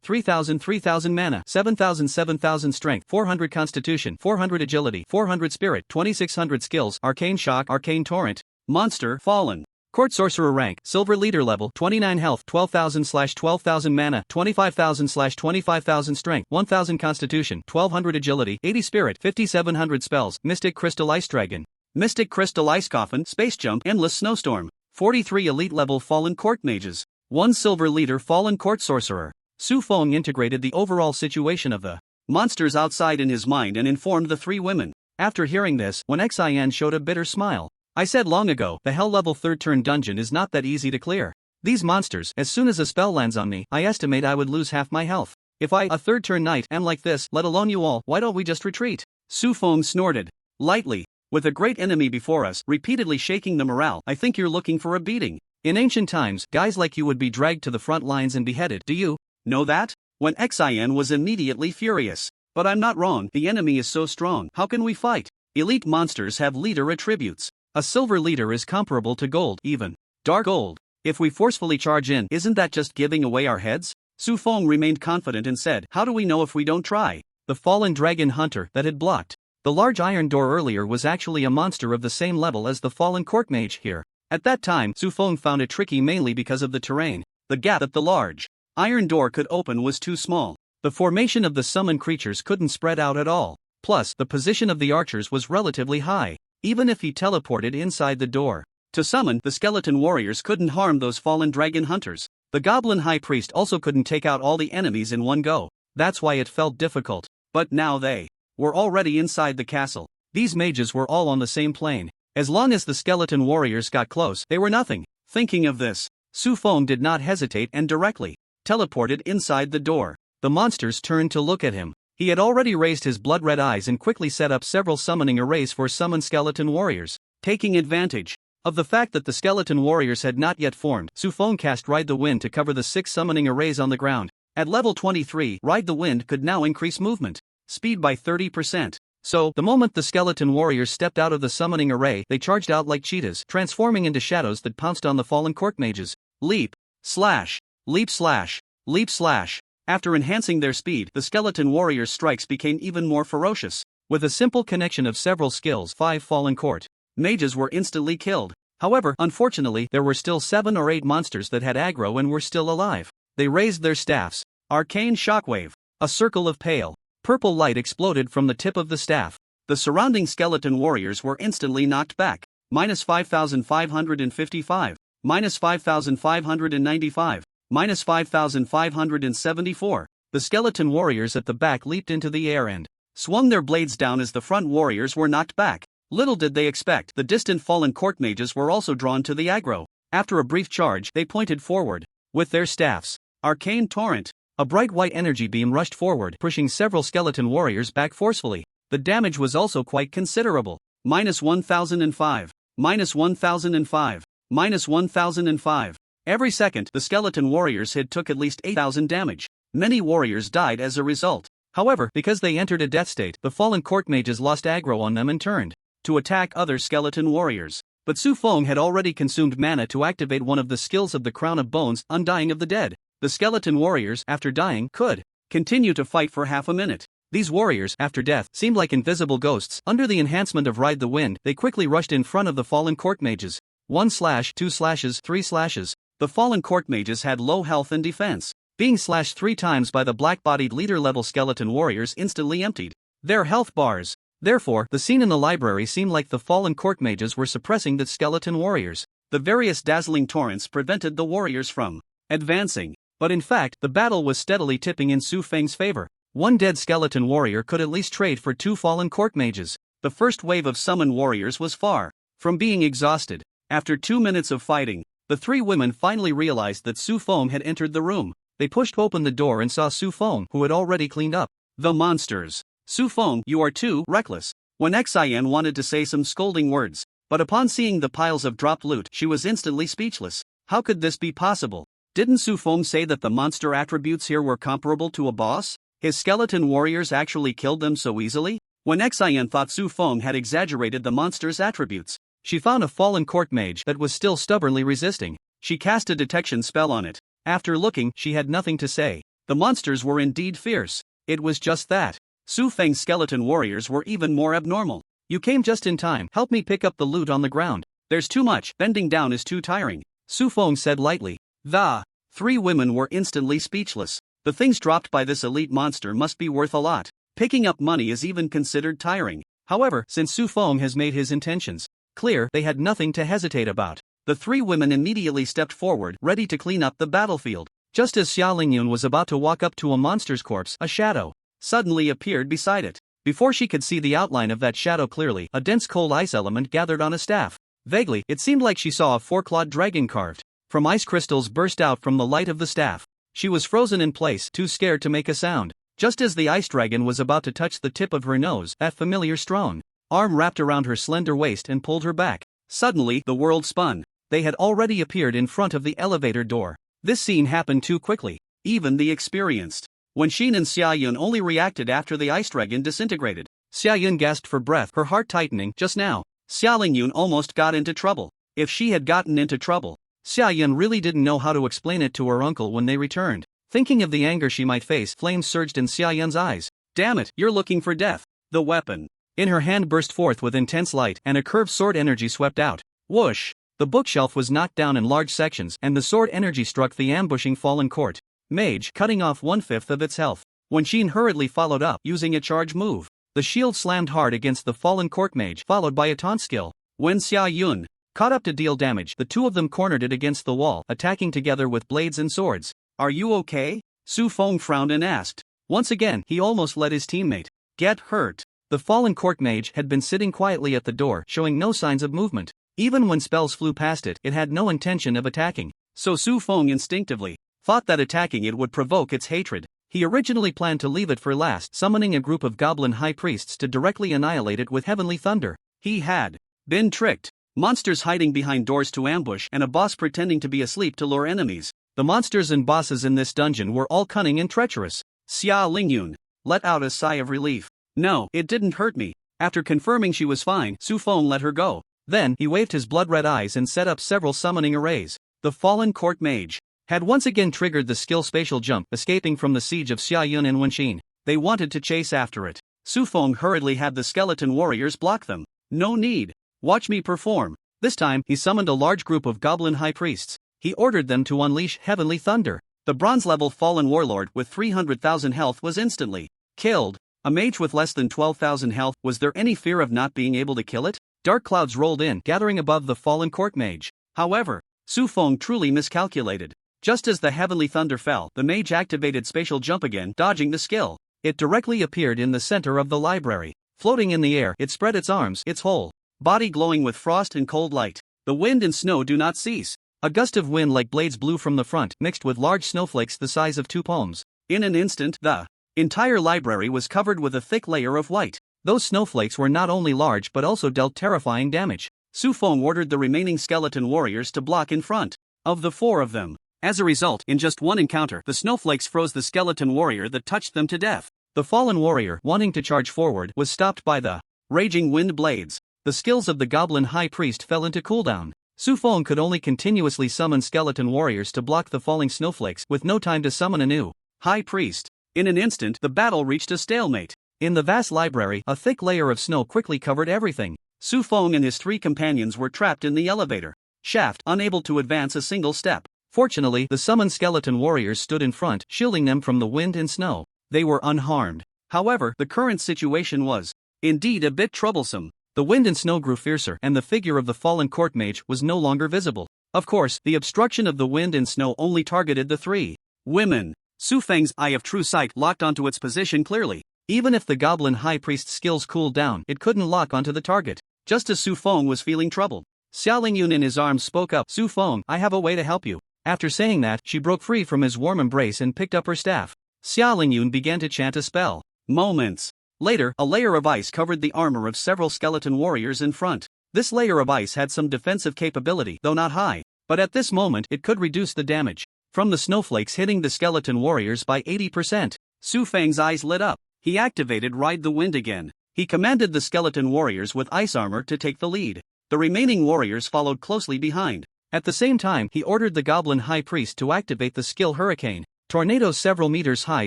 3000 Mana, 7000 Strength, 400 Constitution, 400 Agility, 400 Spirit, 2600 Skills, Arcane Shock, Arcane Torrent. Monster, Fallen Court Sorcerer. Rank, Silver Leader Level, 29 Health, 12,000/12,000 Mana, 25,000/25,000 Strength, 1000 Constitution, 1200 Agility, 80 Spirit, 5700 Spells, Mystic Crystal Ice Dragon, Mystic Crystal Ice Coffin, Space Jump, Endless Snowstorm. 43 Elite Level Fallen Court Mages, 1 Silver Leader Fallen Court Sorcerer. Su Feng integrated the overall situation of the monsters outside in his mind and informed the 3 women. After hearing this, Xian showed a bitter smile. I said long ago, the Hell Level 3rd turn dungeon is not that easy to clear. These monsters, as soon as a spell lands on me, I estimate I would lose half my health. If I, a 3rd turn knight, am like this, let alone you all, why don't we just retreat? Su Feng snorted lightly. With a great enemy before us, repeatedly shaking the morale, I think you're looking for a beating. In ancient times, guys like you would be dragged to the front lines and beheaded. Do you know that? Xian was immediately furious. But I'm not wrong, the enemy is so strong, how can we fight? Elite monsters have leader attributes. A silver leader is comparable to gold, even dark gold. If we forcefully charge in, isn't that just giving away our heads? Su Feng remained confident and said, how do we know if we don't try? The fallen dragon hunter that had blocked the large iron door earlier was actually a monster of the same level as the fallen court mage here. At that time, Su Feng found it tricky mainly because of the terrain. The gap that the large iron door could open was too small. The formation of the summoned creatures couldn't spread out at all. Plus, the position of the archers was relatively high. Even if he teleported inside the door to summon, the skeleton warriors couldn't harm those fallen dragon hunters. The goblin high priest also couldn't take out all the enemies in one go. That's why it felt difficult. But now they were already inside the castle. These mages were all on the same plane. As long as the skeleton warriors got close, they were nothing. Thinking of this, Su Feng did not hesitate and directly teleported inside the door. The monsters turned to look at him. He had already raised his blood-red eyes and quickly set up several summoning arrays for summoned skeleton warriors. Taking advantage of the fact that the skeleton warriors had not yet formed, Su Feng cast Ride the Wind to cover the 6 summoning arrays on the ground. At level 23, Ride the Wind could now increase movement speed by 30%. So, the moment the skeleton warriors stepped out of the summoning array, they charged out like cheetahs, transforming into shadows that pounced on the fallen court mages. Leap, slash, leap slash, leap slash. After enhancing their speed, the skeleton warriors' strikes became even more ferocious. With a simple connection of several skills, 5 fallen court mages were instantly killed. However, unfortunately, there were still 7 or 8 monsters that had aggro and were still alive. They raised their staffs. Arcane shockwave. A circle of pale, purple light exploded from the tip of the staff. The surrounding skeleton warriors were instantly knocked back. Minus 5,555. Minus 5,595. Minus 5,574. The skeleton warriors at the back leaped into the air and swung their blades down as the front warriors were knocked back. Little did they expect, the distant fallen court mages were also drawn to the aggro. After a brief charge, they pointed forward with their staffs. Arcane torrent. A bright white energy beam rushed forward, pushing several skeleton warriors back forcefully. The damage was also quite considerable. Minus 1,005. Minus 1,005. Minus 1,005. Every second, the skeleton warriors took at least 8,000 damage. Many warriors died as a result. However, because they entered a death state, the fallen court mages lost aggro on them and turned to attack other skeleton warriors. But Su Feng had already consumed mana to activate one of the skills of the Crown of Bones, Undying of the Dead. The skeleton warriors, after dying, could continue to fight for half a minute. These warriors, after death, seemed like invisible ghosts. Under the enhancement of Ride the Wind, they quickly rushed in front of the fallen court mages. 1 slash, 2 slashes, 3 slashes. The fallen court mages had low health and defense. Being slashed 3 times by the black-bodied leader-level skeleton warriors instantly emptied their health bars. Therefore, the scene in the library seemed like the fallen court mages were suppressing the skeleton warriors. The various dazzling torrents prevented the warriors from advancing. But in fact, the battle was steadily tipping in Su Feng's favor. 1 dead skeleton warrior could at least trade for 2 fallen court mages. The first wave of summoned warriors was far from being exhausted. After 2 minutes of fighting, the 3 women finally realized that Su Feng had entered the room. They pushed open the door and saw Su Feng, who had already cleaned up the monsters. Su Feng, you are too reckless. When Xian wanted to say some scolding words, but upon seeing the piles of dropped loot, she was instantly speechless. How could this be possible? Didn't Su Feng say that the monster attributes here were comparable to a boss? His skeleton warriors actually killed them so easily? When Xian thought Su Feng had exaggerated the monster's attributes, she found a fallen court mage that was still stubbornly resisting. She cast a detection spell on it. After looking, she had nothing to say. The monsters were indeed fierce. It was just that Su Feng's skeleton warriors were even more abnormal. You came just in time. Help me pick up the loot on the ground. There's too much. Bending down is too tiring, Su Feng said lightly. The 3 women were instantly speechless. The things dropped by this elite monster must be worth a lot. Picking up money is even considered tiring. However, since Su Feng has made his intentions clear, they had nothing to hesitate about. The 3 women immediately stepped forward, ready to clean up the battlefield. Just as Xia Lingyun was about to walk up to a monster's corpse, a shadow suddenly appeared beside it. Before she could see the outline of that shadow clearly, a dense cold ice element gathered on a staff. Vaguely, it seemed like she saw a 4-clawed dragon carved from ice crystals burst out from the light of the staff. She was frozen in place, too scared to make a sound. Just as the ice dragon was about to touch the tip of her nose, that familiar strong arm wrapped around her slender waist and pulled her back. Suddenly, the world spun. They had already appeared in front of the elevator door. This scene happened too quickly. Even the experienced Wen Xin and Xia Yun only reacted after the ice dragon disintegrated. Xia Yun gasped for breath, her heart tightening. Just now, Xia Lingyun almost got into trouble. If she had gotten into trouble, Xia Yun really didn't know how to explain it to her uncle when they returned. Thinking of the anger she might face, flames surged in Xia Yun's eyes. Damn it, you're looking for death. The weapon in her hand burst forth with intense light, and a curved sword energy swept out. Whoosh! The bookshelf was knocked down in large sections, and the sword energy struck the ambushing fallen court mage, cutting off 1/5 of its health. Wen Xin hurriedly followed up, using a charge move. The shield slammed hard against the fallen court mage, followed by a taunt skill. When Xia Yun caught up to deal damage, the 2 of them cornered it against the wall, attacking together with blades and swords. Are you okay? Su Feng frowned and asked. Once again, he almost let his teammate get hurt. The fallen court mage had been sitting quietly at the door, showing no signs of movement. Even when spells flew past it, it had no intention of attacking. So Su Feng instinctively thought that attacking it would provoke its hatred. He originally planned to leave it for last, summoning a group of goblin high priests to directly annihilate it with heavenly thunder. He had been tricked. Monsters hiding behind doors to ambush, and a boss pretending to be asleep to lure enemies. The monsters and bosses in this dungeon were all cunning and treacherous. Xia Lingyun let out a sigh of relief. No, it didn't hurt me. After confirming she was fine, Su Feng let her go. Then, he waved his blood-red eyes and set up several summoning arrays. The fallen court mage had once again triggered the skill spatial jump, escaping from the siege of Xia Yun and Wen Xin. They wanted to chase after it. Su Feng hurriedly had the skeleton warriors block them. No need. Watch me perform. This time, he summoned a large group of goblin high priests. He ordered them to unleash heavenly thunder. The bronze-level fallen warlord with 300,000 health was instantly killed. A mage with less than 12,000 health, was there any fear of not being able to kill it? Dark clouds rolled in, gathering above the fallen court mage. However, Su Feng truly miscalculated. Just as the heavenly thunder fell, the mage activated spatial jump again, dodging the skill. It directly appeared in the center of the library. Floating in the air, it spread its arms, its whole body glowing with frost and cold light. The wind and snow do not cease. A gust of wind like blades blew from the front, mixed with large snowflakes the size of 2 palms. In an instant, the entire library was covered with a thick layer of white. Those snowflakes were not only large but also dealt terrifying damage. Su Feng ordered the remaining skeleton warriors to block in front of the 4 of them. As a result, in just one encounter, the snowflakes froze the skeleton warrior that touched them to death. The fallen warrior, wanting to charge forward, was stopped by the raging wind blades. The skills of the goblin high priest fell into cooldown. Su Feng could only continuously summon skeleton warriors to block the falling snowflakes, with no time to summon a new high priest. In an instant, the battle reached a stalemate. In the vast library, a thick layer of snow quickly covered everything. Su Feng and his 3 companions were trapped in the elevator shaft, unable to advance a single step. Fortunately, the summoned skeleton warriors stood in front, shielding them from the wind and snow. They were unharmed. However, the current situation was indeed a bit troublesome. The wind and snow grew fiercer, and the figure of the fallen court mage was no longer visible. Of course, the obstruction of the wind and snow only targeted the 3 women. Su Feng's eye of true sight locked onto its position clearly. Even if the goblin high priest's skills cooled down, it couldn't lock onto the target. Just as Su Feng was feeling troubled, Xiaolingyun in his arms spoke up. Su Feng, I have a way to help you. After saying that, she broke free from his warm embrace and picked up her staff. Xiaolingyun began to chant a spell. Moments later, a layer of ice covered the armor of several skeleton warriors in front. This layer of ice had some defensive capability, though not high, but at this moment it could reduce the damage from the snowflakes hitting the skeleton warriors by 80%. Su Feng's eyes lit up. He activated Ride the Wind again. He commanded the skeleton warriors with ice armor to take the lead. The remaining warriors followed closely behind. At the same time, he ordered the goblin high priest to activate the skill Hurricane. Tornadoes several meters high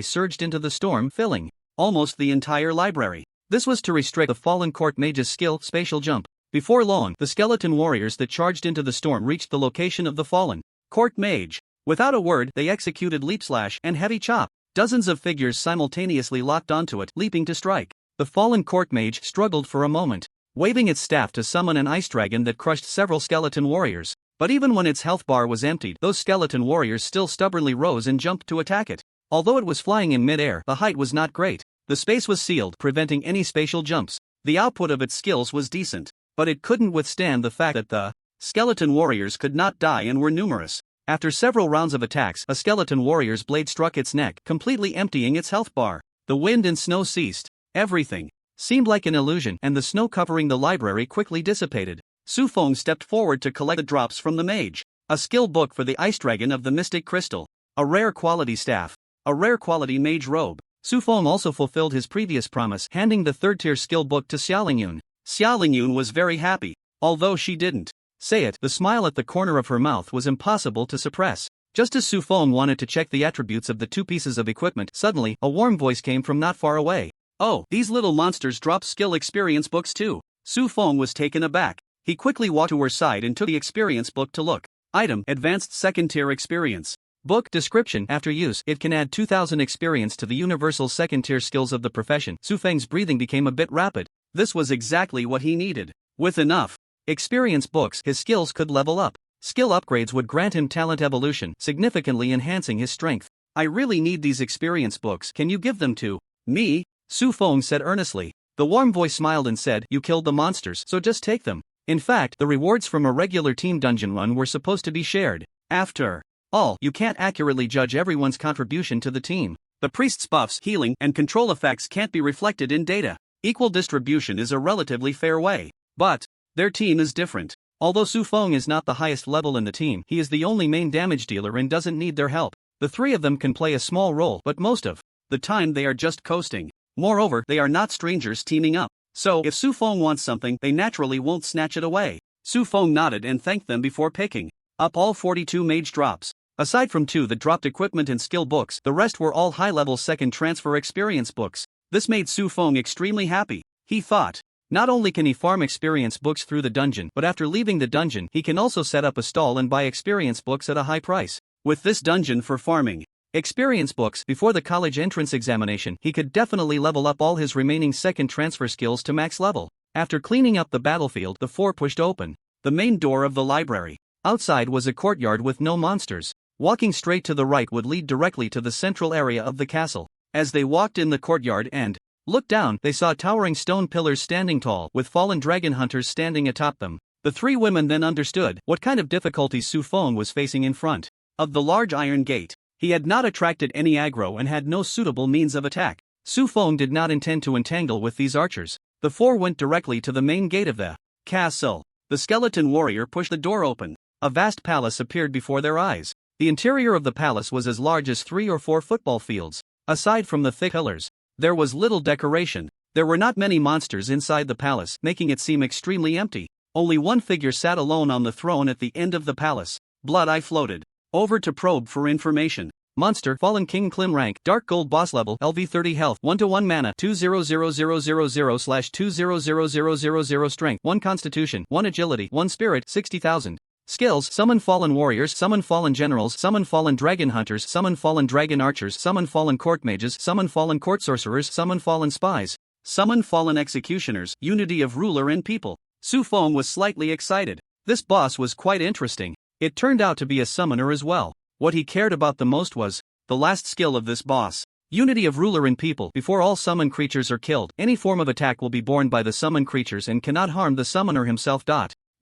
surged into the storm, filling almost the entire library. This was to restrict the fallen court mage's skill, Spatial Jump. Before long, the skeleton warriors that charged into the storm reached the location of the fallen court mage. Without a word, they executed Leap Slash and Heavy Chop. Dozens of figures simultaneously locked onto it, leaping to strike. The fallen court mage struggled for a moment, waving its staff to summon an ice dragon that crushed several skeleton warriors. But even when its health bar was emptied, those skeleton warriors still stubbornly rose and jumped to attack it. Although it was flying in mid-air, the height was not great. The space was sealed, preventing any spatial jumps. The output of its skills was decent, but it couldn't withstand the fact that the skeleton warriors could not die and were numerous. After several rounds of attacks, a skeleton warrior's blade struck its neck, completely emptying its health bar. The wind and snow ceased. Everything seemed like an illusion, and the snow covering the library quickly dissipated. Su Feng stepped forward to collect the drops from the mage. A skill book for the ice dragon of the mystic crystal. A rare quality staff. A rare quality mage robe. Su Feng also fulfilled his previous promise, handing the 3rd-tier skill book to Xiaolingyun. Xiaolingyun was very happy. Although she didn't say it, the smile at the corner of her mouth was impossible to suppress. Just as Su Feng wanted to check the attributes of the 2 pieces of equipment, suddenly, a warm voice came from not far away. Oh, these little monsters drop skill experience books too. Su Feng was taken aback. He quickly walked to her side and took the experience book to look. Item: Advanced 2nd-tier experience. Book description: after use, it can add 2,000 experience to the universal 2nd-tier skills of the profession. Su Feng's breathing became a bit rapid. This was exactly what he needed. With enough experience books, his skills could level up. Skill upgrades would grant him talent evolution, significantly enhancing his strength. I really need these experience books. Can you give them to me? Su Feng said earnestly. The warm voice smiled and said, you killed the monsters, so just take them. In fact, the rewards from a regular team dungeon run were supposed to be shared. After all, you can't accurately judge everyone's contribution to the team. The priest's buffs, healing, and control effects can't be reflected in data. Equal distribution is a relatively fair way. But their team is different. Although Su Feng is not the highest level in the team, he is the only main damage dealer and doesn't need their help. The 3 of them can play a small role, but most of the time they are just coasting. Moreover, they are not strangers teaming up. So, if Su Feng wants something, they naturally won't snatch it away. Su Feng nodded and thanked them before picking up all 42 mage drops. Aside from 2 that dropped equipment and skill books, the rest were all high-level 2nd transfer experience books. This made Su Feng extremely happy. He thought, Not only can he farm experience books through the dungeon, but after leaving the dungeon, he can also set up a stall and buy experience books at a high price. With this dungeon for farming experience books before the college entrance examination, he could definitely level up all his remaining second transfer skills to max level. After cleaning up the battlefield, the four pushed open the main door of the library. Outside was a courtyard with no monsters. Walking straight to the right would lead directly to the central area of the castle. As they walked in the courtyard and looked down, they saw towering stone pillars standing tall, with fallen dragon hunters standing atop them. The three women then understood what kind of difficulties Su Feng was facing in front of the large iron gate. He had not attracted any aggro and had no suitable means of attack. Su Feng did not intend to entangle with these archers. The four went directly to the main gate of the castle. The skeleton warrior pushed the door open. A vast palace appeared before their eyes. The interior of the palace was as large as 3 or 4 football fields. Aside from the thick pillars, there was little decoration. There were not many monsters inside the palace, making it seem extremely empty. Only one figure sat alone on the throne at the end of the palace. Blood Eye floated over to probe for information. Monster, Fallen King, Clim rank, Dark Gold boss level, LV 30 health, 1-1 mana, 200000/200000 strength, 1 constitution, 1 agility, 1 spirit, 60,000. Skills: Summon Fallen Warriors, Summon Fallen Generals, Summon Fallen Dragon Hunters, Summon Fallen Dragon Archers, Summon Fallen Court Mages, Summon Fallen Court Sorcerers, Summon Fallen Spies, Summon Fallen Executioners, Unity of Ruler and People. Su Feng was slightly excited. This boss was quite interesting. It turned out to be a summoner as well. What he cared about the most was the last skill of this boss. Unity of Ruler and People. Before all summoned creatures are killed, any form of attack will be borne by the summoned creatures and cannot harm the summoner himself.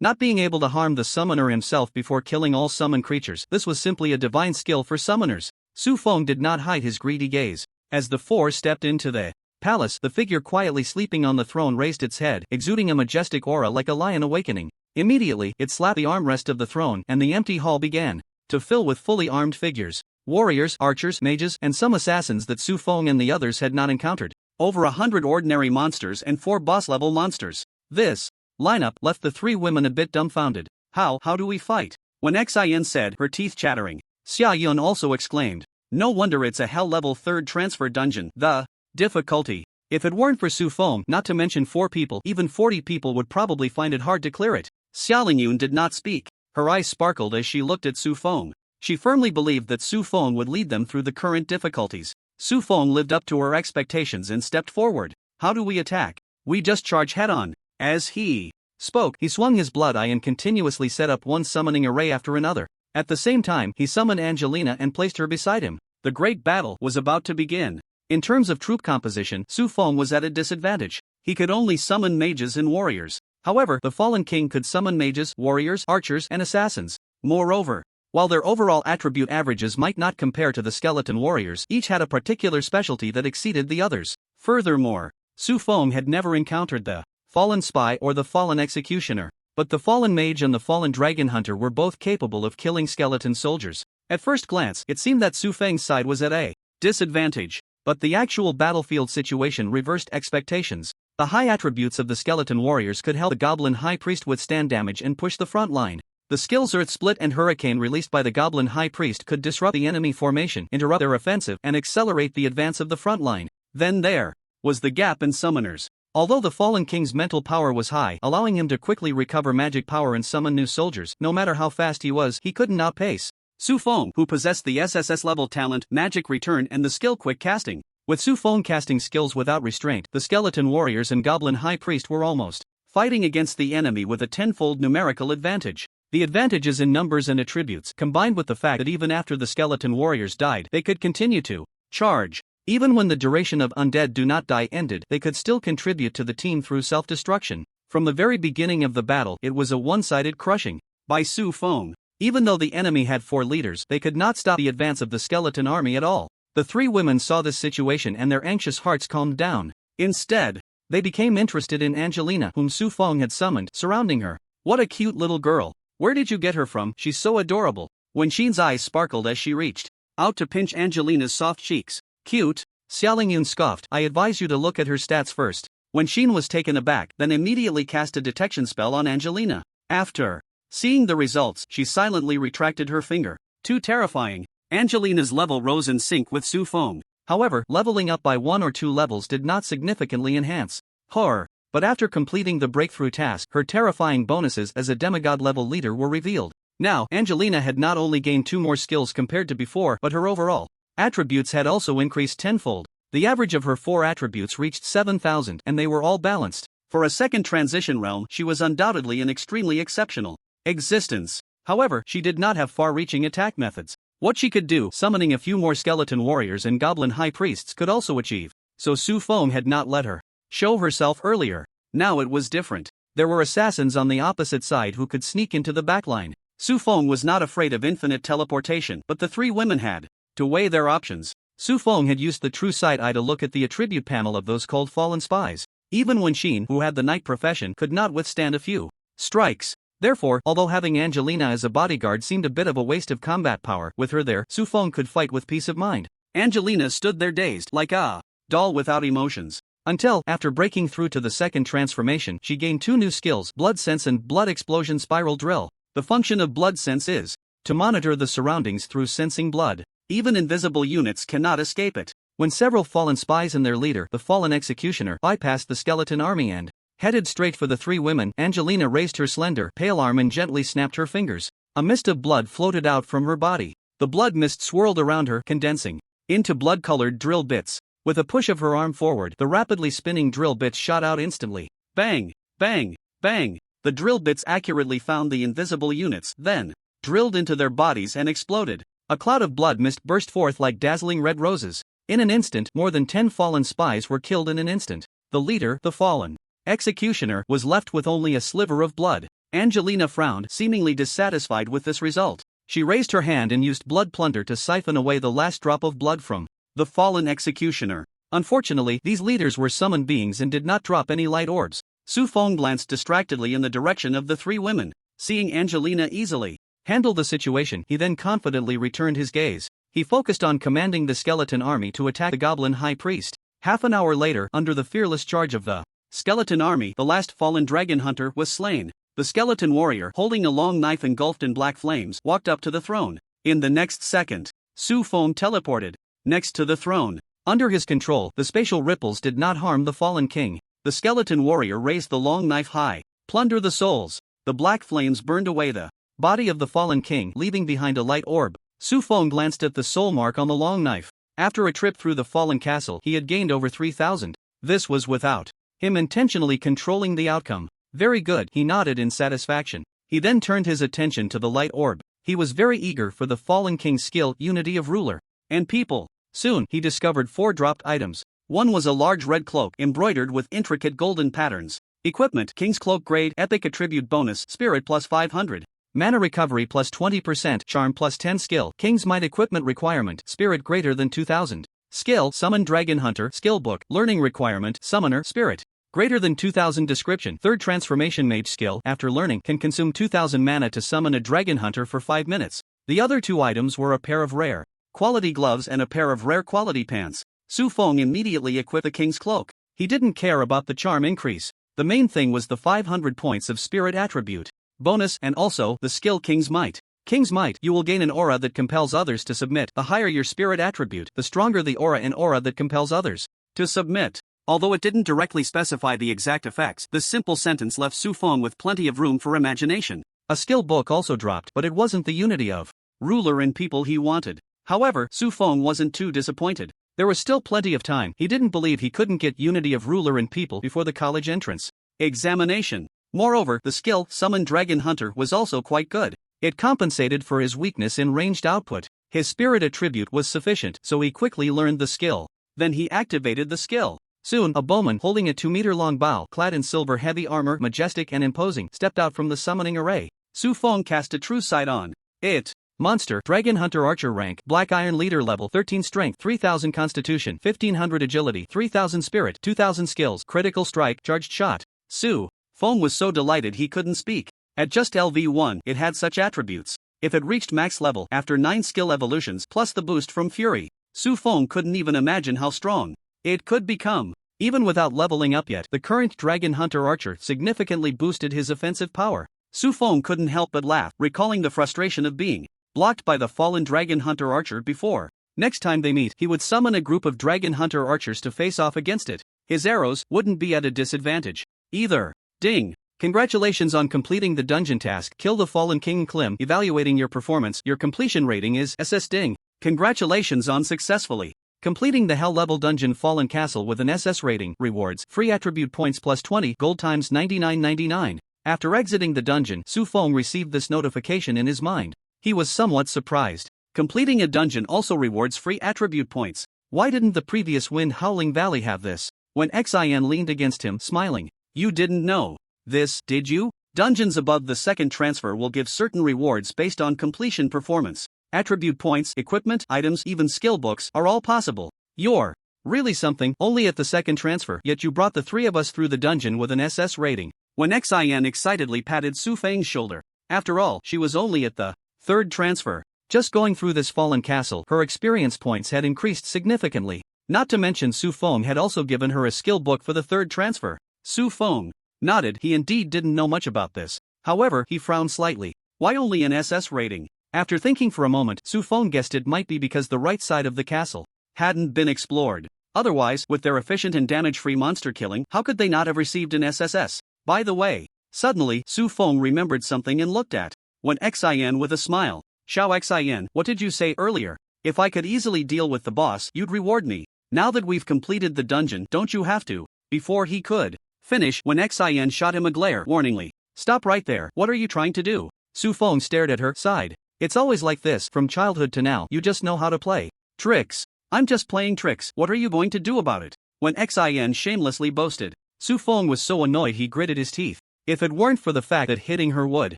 Not being able to harm the summoner himself before killing all summoned creatures, this was simply a divine skill for summoners. Su Feng did not hide his greedy gaze. As the four stepped into the palace, the figure quietly sleeping on the throne raised its head, exuding a majestic aura like a lion awakening. Immediately, it slapped the armrest of the throne, and the empty hall began to fill with fully armed figures. Warriors, archers, mages, and some assassins that Su Feng and the others had not encountered. Over 100 ordinary monsters and 4 boss-level monsters. This lineup left the three women a bit dumbfounded. How do we fight? When Xin said, her teeth chattering, Xia Yun also exclaimed, no wonder it's a hell-level 3rd transfer dungeon. The difficulty. If it weren't for Su Feng, not to mention 4 people, even 40 people would probably find it hard to clear it. Xia Yun did not speak. Her eyes sparkled as she looked at Su Feng. She firmly believed that Su Feng would lead them through the current difficulties. Su Feng lived up to her expectations and stepped forward. How do we attack? We just charge head-on. As he spoke, he swung his blood eye and continuously set up one summoning array after another. At the same time, he summoned Angelina and placed her beside him. The great battle was about to begin. In terms of troop composition, Su Feng was at a disadvantage. He could only summon mages and warriors. However, the Fallen King could summon mages, warriors, archers, and assassins. Moreover, while their overall attribute averages might not compare to the skeleton warriors, each had a particular specialty that exceeded the others. Furthermore, Su Feng had never encountered the Fallen Spy or the Fallen Executioner, but the Fallen Mage and the Fallen Dragon Hunter were both capable of killing skeleton soldiers. At first glance, it seemed that Su Feng's side was at a disadvantage, but the actual battlefield situation reversed expectations. The high attributes of the skeleton warriors could help the Goblin High Priest withstand damage and push the front line. The skills Earth Split and Hurricane released by the Goblin High Priest could disrupt the enemy formation, interrupt their offensive, and accelerate the advance of the front line. Then there was the gap in summoners. Although the Fallen King's mental power was high, allowing him to quickly recover magic power and summon new soldiers, no matter how fast he was, he couldn't outpace Su Feng, who possessed the SSS level talent, Magic Return, and the skill Quick Casting. With Su Feng casting skills without restraint, the skeleton warriors and Goblin High Priest were almost fighting against the enemy with a tenfold numerical advantage. The advantages in numbers and attributes, combined with the fact that even after the skeleton warriors died, they could continue to charge. Even when the duration of Undead Do Not Die ended, they could still contribute to the team through self-destruction. From the very beginning of the battle, it was a one-sided crushing by Su Feng. Even though the enemy had 4 leaders, they could not stop the advance of the skeleton army at all. The 3 women saw this situation and their anxious hearts calmed down. Instead, they became interested in Angelina, whom Su Feng had summoned, surrounding her. What a cute little girl. Where did you get her from? She's so adorable. Wen Xin's eyes sparkled as she reached out to pinch Angelina's soft cheeks. Cute? Xiaoling Yun scoffed. I advise you to look at her stats first. Wen Xin was taken aback, then immediately cast a detection spell on Angelina. After seeing the results, she silently retracted her finger. Too terrifying. Angelina's level rose in sync with Su Feng. However, leveling up by 1 or 2 levels did not significantly enhance her But after completing the breakthrough task, her terrifying bonuses as a demigod-level leader were revealed. Now, Angelina had not only gained 2 more skills compared to before, but her overall attributes had also increased tenfold. The average of her 4 attributes reached 7,000, and they were all balanced. For a second transition realm, she was undoubtedly an extremely exceptional existence. However, she did not have far-reaching attack methods. What she could do, summoning a few more skeleton warriors and goblin high priests, could also achieve. So Su Feng had not let her show herself earlier. Now it was different. There were assassins on the opposite side who could sneak into the backline. Su Feng was not afraid of infinite teleportation, but the 3 women had to weigh their options. Su Feng had used the true sight eye to look at the attribute panel of those cold fallen spies. Even Wen Xin, who had the knight profession, could not withstand a few strikes. Therefore, although having Angelina as a bodyguard seemed a bit of a waste of combat power, with her there, Su Feng could fight with peace of mind. Angelina stood there dazed, like a doll without emotions. Until, after breaking through to the second transformation, she gained 2 new skills, Blood Sense and Blood Explosion Spiral Drill. The function of Blood Sense is to monitor the surroundings through sensing blood. Even invisible units cannot escape it. When several fallen spies and their leader, the fallen executioner, bypassed the skeleton army and headed straight for the 3 women, Angelina raised her slender, pale arm and gently snapped her fingers. A mist of blood floated out from her body. The blood mist swirled around her, condensing into blood-colored drill bits. With a push of her arm forward, the rapidly spinning drill bits shot out instantly. Bang! Bang! Bang! The drill bits accurately found the invisible units, then drilled into their bodies and exploded. A cloud of blood mist burst forth like dazzling red roses. In an instant, more than 10 fallen spies were killed in an instant. The leader, the fallen executioner, was left with only a sliver of blood. Angelina frowned, seemingly dissatisfied with this result. She raised her hand and used blood plunder to siphon away the last drop of blood from the fallen executioner. Unfortunately, these leaders were summoned beings and did not drop any light orbs. Su Feng glanced distractedly in the direction of the 3 women. Seeing Angelina easily handle the situation, he then confidently returned his gaze. He focused on commanding the skeleton army to attack the goblin high priest. Half an hour later, under the fearless charge of the skeleton army, the last fallen dragon hunter was slain. The skeleton warrior, holding a long knife engulfed in black flames, walked up to the throne. In the next second, Su Feng teleported next to the throne. Under his control, the spatial ripples did not harm the fallen king. The skeleton warrior raised the long knife high. Plunder the souls. The black flames burned away the body of the fallen king, leaving behind a light orb. Su Feng glanced at the soul mark on the long knife. After a trip through the fallen castle, he had gained over 3,000. This was without him intentionally controlling the outcome. Very good, he nodded in satisfaction. He then turned his attention to the light orb. He was very eager for the fallen king's skill, Unity of Ruler and People. Soon, he discovered 4 dropped items. One was a large red cloak embroidered with intricate golden patterns. Equipment: King's Cloak Grade, Epic Attribute Bonus, Spirit plus 500. Mana Recovery plus 20%, Charm plus 10 Skill. King's Might Equipment Requirement, Spirit greater than 2000. Skill: Summon Dragon Hunter, Skill Book. Learning Requirement: Summoner, Spirit greater than 2000. Description: Third Transformation Mage Skill. After learning, can consume 2000 mana to summon a dragon hunter for 5 minutes. The other 2 items were a pair of rare quality gloves and a pair of rare quality pants. Su Feng immediately equipped the king's cloak. He didn't care about the charm increase. The main thing was the 500 points of spirit attribute bonus and also the skill King's Might. King's Might: you will gain an aura that compels others to submit. The higher your spirit attribute, the stronger the aura and aura that compels others to submit. Although it didn't directly specify the exact effects, this simple sentence left Su Feng with plenty of room for imagination. A skill book also dropped, but it wasn't the Unity of Ruler and People he wanted. However, Su Feng wasn't too disappointed. There was still plenty of time. He didn't believe he couldn't get Unity of Ruler and People before the college entrance examination. Moreover, the skill Summon Dragon Hunter was also quite good. It compensated for his weakness in ranged output. His spirit attribute was sufficient, so he quickly learned the skill. Then he activated the skill. Soon, a bowman holding a 2-meter-long bow, clad in silver heavy armor, majestic and imposing, stepped out from the summoning array. Su Feng cast a true sight on it. Monster: Dragon Hunter Archer Rank, Black Iron Leader Level, 13 Strength, 3000 Constitution, 1500 Agility, 3000 Spirit, 2000 Skills, Critical Strike, Charged Shot. Su Feng was so delighted he couldn't speak. At just LV1, it had such attributes. If it reached max level after 9 skill evolutions plus the boost from Fury, Su Feng couldn't even imagine how strong it could become. Even without leveling up yet, the current Dragon Hunter Archer significantly boosted his offensive power. Su Feng couldn't help but laugh, recalling the frustration of being blocked by the fallen Dragon Hunter Archer before. Next time they meet, he would summon a group of Dragon Hunter Archers to face off against it. His arrows wouldn't be at a disadvantage. either. Ding! Congratulations on completing the dungeon task. Kill the fallen King Klim. Evaluating your performance. Your completion rating is SS. Ding! Congratulations on successfully completing the Hell level dungeon Fallen Castle with an SS rating. Rewards. Free attribute points plus 20 gold times 99.99. After exiting the dungeon, Su Feng received this notification in his mind. He was somewhat surprised. Completing a dungeon also rewards free attribute points. Why didn't the previous Wind Howling Valley have this? When Xin leaned against him, smiling. You didn't know this, did you? Dungeons above the second transfer will give certain rewards based on completion performance. Attribute points, equipment, items, even skill books are all possible. You're really something, only at the second transfer, yet you brought the three of us through the dungeon with an SS rating. When Xin excitedly patted Su Feng's shoulder. After all, she was only at the third transfer. Just going through this Fallen Castle, her experience points had increased significantly. Not to mention Su Feng had also given her a skill book for the third transfer. Su Feng nodded. He indeed didn't know much about this. However, he frowned slightly. Why only an SS rating? After thinking for a moment, Su Feng guessed it might be because the right side of the castle hadn't been explored. Otherwise, with their efficient and damage-free monster killing, how could they not have received an SSS? By the way, suddenly, Su Feng remembered something and looked at when Xin with a smile. Xiao Xin, what did you say earlier? If I could easily deal with the boss, you'd reward me. Now that we've completed the dungeon, don't you have to? Before he could finish, when Xin shot him a glare warningly. Stop right there, what are you trying to do? Su Feng stared at her, sighed. It's always like this, from childhood to now, you just know how to play tricks. I'm just playing tricks, what are you going to do about it? When Xin shamelessly boasted, Su Feng was so annoyed he gritted his teeth. If it weren't for the fact that hitting her would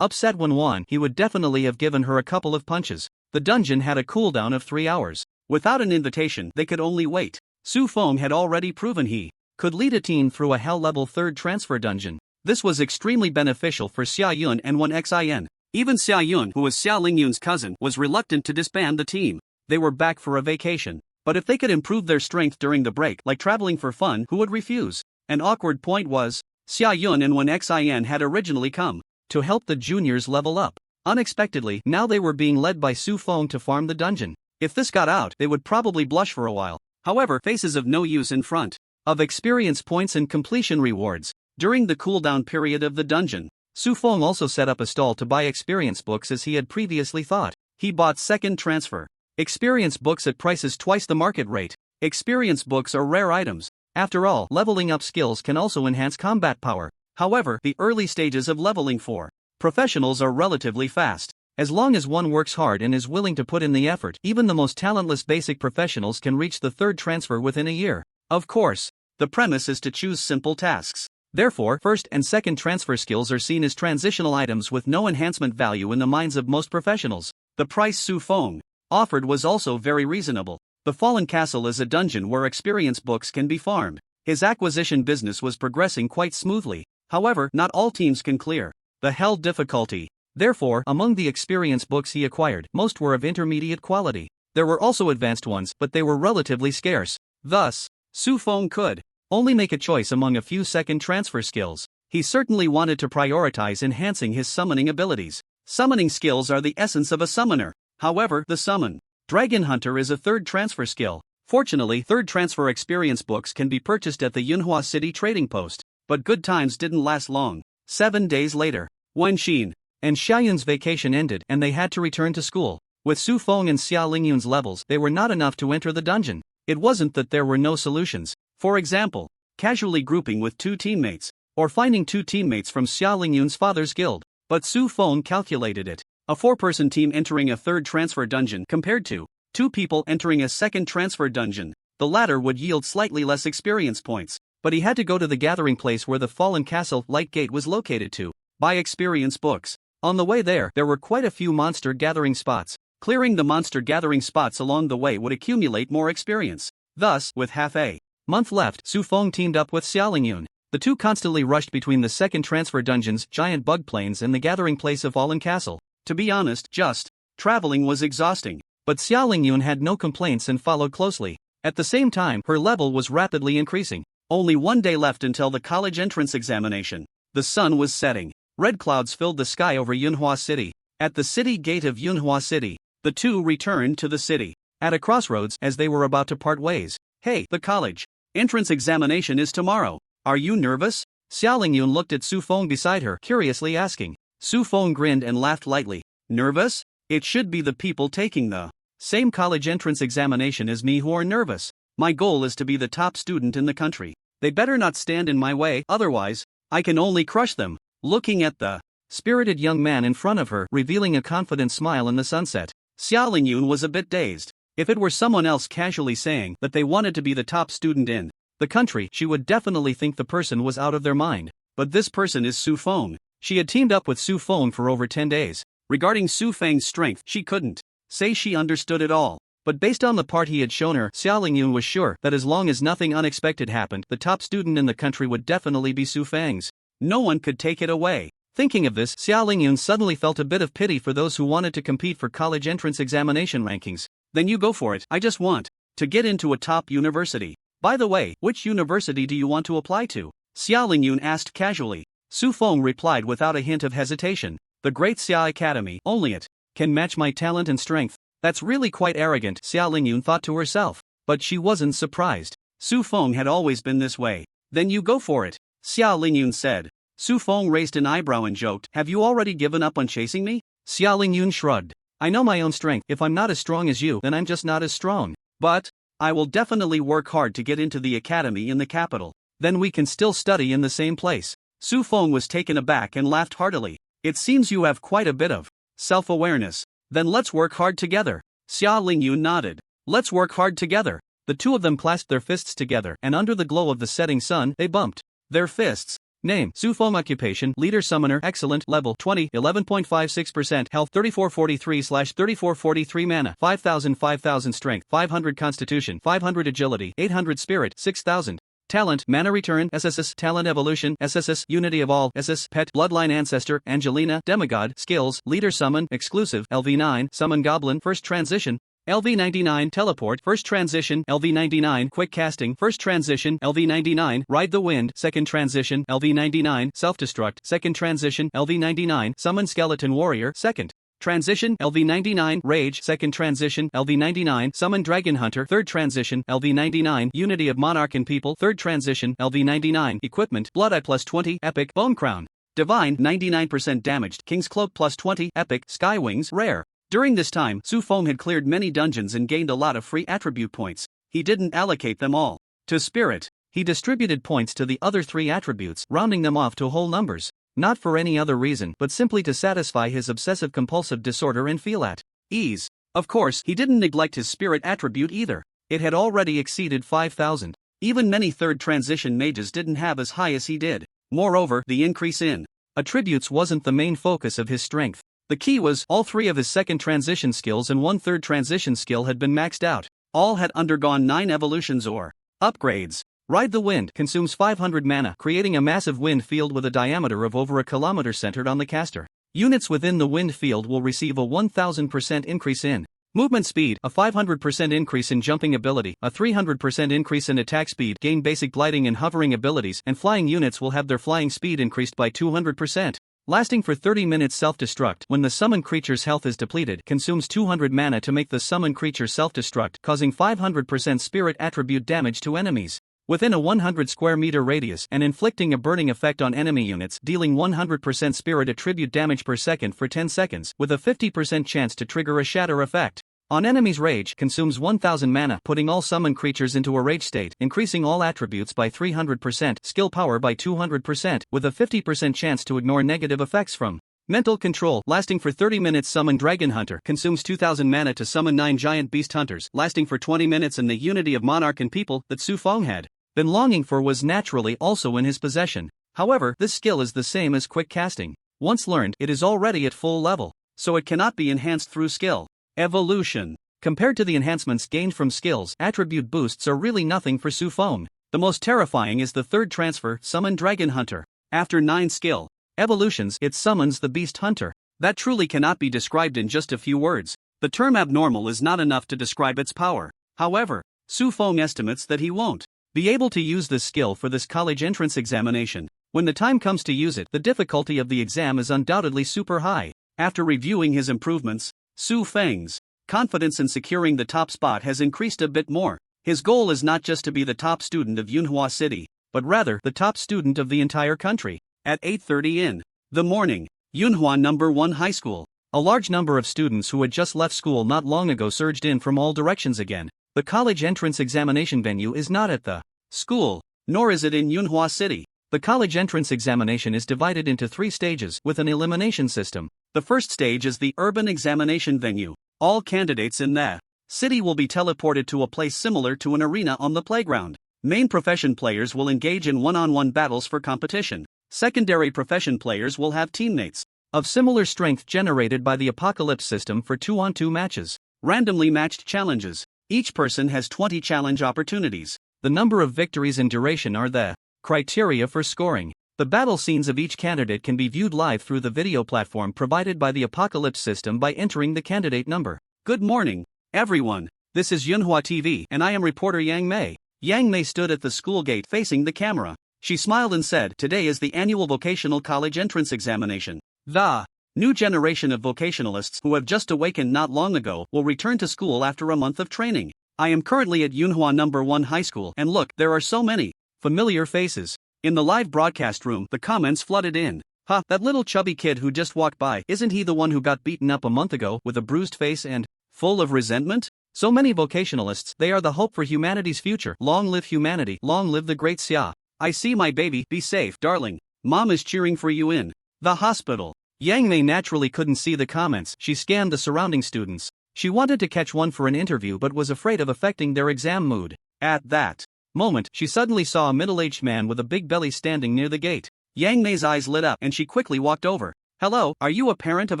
upset Wan, he would definitely have given her a couple of punches. The dungeon had a cooldown of 3 hours. Without an invitation, they could only wait. Su Feng had already proven he could lead a team through a Hell level 3rd transfer dungeon. This was extremely beneficial for Xia Yun and Xin. Even Xia Yun, who was Xia Lingyun's cousin, was reluctant to disband the team. They were back for a vacation. But if they could improve their strength during the break, like traveling for fun, who would refuse? An awkward point was, Xia Yun and Xin had originally come to help the juniors level up. Unexpectedly, now they were being led by Su Feng to farm the dungeon. If this got out, they would probably blush for a while. However, faces of no use in front of experience points and completion rewards. During the cooldown period of the dungeon, Su Feng also set up a stall to buy experience books as he had previously thought. He bought second transfer experience books at prices twice the market rate. Experience books are rare items. After all, leveling up skills can also enhance combat power. However, the early stages of leveling for professionals are relatively fast. As long as one works hard and is willing to put in the effort, even the most talentless basic professionals can reach the third transfer within a year. Of course, the premise is to choose simple tasks. Therefore, first and second transfer skills are seen as transitional items with no enhancement value in the minds of most professionals. The price Su Feng offered was also very reasonable. The Fallen Castle is a dungeon where experience books can be farmed. His acquisition business was progressing quite smoothly. However, not all teams can clear the Hell difficulty. Therefore, among the experience books he acquired, most were of intermediate quality. There were also advanced ones, but they were relatively scarce. Thus, Su Feng could only make a choice among a few second transfer skills. He certainly wanted to prioritize enhancing his summoning abilities. Summoning skills are the essence of a summoner. However, the Summon Dragon Hunter is a third transfer skill. Fortunately, third transfer experience books can be purchased at the Manhwa City trading post. But good times didn't last long. 7 days later, Wen Xin and Xia Yun's vacation ended and they had to return to school. With Su Feng and Xia Lingyun's levels, they were not enough to enter the dungeon. It wasn't that there were no solutions. For example, casually grouping with 2 teammates, or finding 2 teammates from Xia Lingyun's father's guild. But Su Feng calculated it. A 4-person team entering a third transfer dungeon compared to 2 people entering a second transfer dungeon. The latter would yield slightly less experience points. But he had to go to the gathering place where the Fallen Castle Light Gate was located to buy experience books. On the way there were quite a few monster gathering spots. Clearing the monster gathering spots along the way would accumulate more experience. Thus, with half a month left, Su Feng teamed up with Xia Lingyun. The two constantly rushed between the second transfer dungeon's giant bug plains and the gathering place of Fallen Castle. To be honest, just traveling was exhausting. But Xia Lingyun had no complaints and followed closely. At the same time, her level was rapidly increasing. Only 1 day left until the college entrance examination. The sun was setting. Red clouds filled the sky over Yunhua City. At the city gate of Yunhua City, the two returned to the city. At a crossroads, as they were about to part ways. Hey, the college entrance examination is tomorrow. Are you nervous? Xiao Lingyun looked at Su Feng beside her, curiously asking. Su Feng grinned and laughed lightly. Nervous? It should be the people taking the same college entrance examination as me who are nervous. My goal is to be the top student in the country. They better not stand in my way, otherwise, I can only crush them. Looking at the spirited young man in front of her, revealing a confident smile in the sunset, Xiao Lingyun was a bit dazed. If it were someone else casually saying that they wanted to be the top student in the country, she would definitely think the person was out of their mind. But this person is Su Feng. She had teamed up with Su Feng for over 10 days. Regarding Su Feng's strength, she couldn't say she understood it all. But based on the part he had shown her, Xiao Lingyun was sure that as long as nothing unexpected happened, the top student in the country would definitely be Su Feng's. No one could take it away. Thinking of this, Xiao Lingyun suddenly felt a bit of pity for those who wanted to compete for college entrance examination rankings. Then you go for it. I just want to get into a top university. By the way, which university do you want to apply to? Xiao Lingyun asked casually. Su Feng replied without a hint of hesitation. The Great Xia Academy, only it can match my talent and strength. That's really quite arrogant, Xiao Lingyun thought to herself. But she wasn't surprised. Su Feng had always been this way. Then you go for it, Xiao Lingyun said. Su Feng raised an eyebrow and joked, have you already given up on chasing me? Xiao Lingyun shrugged. I know my own strength. If I'm not as strong as you, then I'm just not as strong. But I will definitely work hard to get into the academy in the capital. Then we can still study in the same place. Su Feng was taken aback and laughed heartily. It seems you have quite a bit of self-awareness. Then let's work hard together. Xiao Lingyun nodded. Let's work hard together. The two of them clasped their fists together, and under the glow of the setting sun, they bumped their fists. Name: Su Feng. Occupation: Leader Summoner. Excellent. Level: 20. 11.56% Health: 3443/3443 Mana: 5000 Strength: 500 Constitution: 500 Agility: 800 Spirit: 6000 Talent: Mana Return. SSS Talent Evolution. SSS Unity of All. SS Pet Bloodline Ancestor Angelina Demigod. Skills: Leader Summon Exclusive LV9 Summon Goblin First Transition LV99 Teleport First Transition LV99 Quick Casting First Transition LV99 Ride the Wind Second Transition LV99 Self-Destruct Second Transition LV99 Summon Skeleton Warrior Second Transition LV99 Rage Second Transition LV99 Summon Dragon Hunter Third Transition LV99 Unity of Monarch and People Third Transition LV99 Equipment Blood Eye +20 Epic Bone Crown Divine 99% Damaged King's Cloak +20 Epic Sky Wings Rare. During this time, Su Feng had cleared many dungeons and gained a lot of free attribute points. He didn't allocate them all to Spirit. He distributed points to the other 3 attributes, rounding them off to whole numbers. Not for any other reason, but simply to satisfy his obsessive-compulsive disorder and feel at ease. Of course, he didn't neglect his Spirit attribute either. It had already exceeded 5,000. Even many third transition mages didn't have as high as he did. Moreover, the increase in attributes wasn't the main focus of his strength. The key was, all 3 of his second transition skills and 1 third transition skill had been maxed out. All had undergone 9 evolutions or upgrades. Ride the Wind consumes 500 mana, creating a massive wind field with a diameter of over a kilometer centered on the caster. Units within the wind field will receive a 1000% increase in movement speed, a 500% increase in jumping ability, a 300% increase in attack speed, gain basic gliding and hovering abilities, and flying units will have their flying speed increased by 200%. Lasting for 30 minutes. Self-destruct. When the summoned creature's health is depleted, consumes 200 mana to make the summoned creature self-destruct, causing 500% spirit attribute damage to enemies within a 100 square meter radius and inflicting a burning effect on enemy units, dealing 100% spirit attribute damage per second for 10 seconds, with a 50% chance to trigger a shatter effect. On enemies. Rage consumes 1000 mana, putting all summoned creatures into a rage state, increasing all attributes by 300%, skill power by 200%, with a 50% chance to ignore negative effects from mental control. Lasting for 30 minutes. Summon Dragon Hunter consumes 2000 mana to summon 9 giant beast hunters, lasting for 20 minutes, and the Unity of Monarch and People that Su Feng had been longing for was naturally also in his possession. However, this skill is the same as quick casting. Once learned, it is already at full level, so it cannot be enhanced through skill evolution. Compared to the enhancements gained from skills, attribute boosts are really nothing for Su Feng. The most terrifying is the third transfer, Summon Dragon Hunter. After 9 skill evolutions, it summons the Beast Hunter. That truly cannot be described in just a few words. The term abnormal is not enough to describe its power. However, Su Feng estimates that he won't be able to use this skill for this college entrance examination. When the time comes to use it, the difficulty of the exam is undoubtedly super high. After reviewing his improvements, Su Feng's confidence in securing the top spot has increased a bit more. His goal is not just to be the top student of Yunhua City, but rather the top student of the entire country. At 8:30 in the morning, Yunhua #1 High School. A large number of students who had just left school not long ago surged in from all directions again. The college entrance examination venue is not at the school, nor is it in Yunhua City. The college entrance examination is divided into 3 stages with an elimination system. The first stage is the urban examination venue. All candidates in the city will be teleported to a place similar to an arena on the playground. Main profession players will engage in one-on-one battles for competition. Secondary profession players will have teammates of similar strength generated by the Apocalypse system for 2-on-2 matches. Randomly matched challenges. Each person has 20 challenge opportunities. The number of victories and duration are the criteria for scoring. The battle scenes of each candidate can be viewed live through the video platform provided by the Apocalypse system by entering the candidate number. Good morning, everyone. This is Yunhua TV and I am reporter Yang Mei. Yang Mei stood at the school gate facing the camera. She smiled and said, "Today is the annual vocational college entrance examination. The new generation of vocationalists who have just awakened not long ago will return to school after a month of training. I am currently at Yunhua #1 High School and look, there are so many familiar faces." In the live broadcast room, the comments flooded in. "Ha, that little chubby kid who just walked by, isn't he the one who got beaten up a month ago with a bruised face and full of resentment? So many vocationalists, they are the hope for humanity's future. Long live humanity, long live the great Xia. I see my baby, be safe, darling. Mom is cheering for you in the hospital." Yang Mei naturally couldn't see the comments. She scanned the surrounding students. She wanted to catch one for an interview but was afraid of affecting their exam mood. At that moment, she suddenly saw a middle-aged man with a big belly standing near the gate. Yang Mei's eyes lit up and she quickly walked over. "Hello, are you a parent of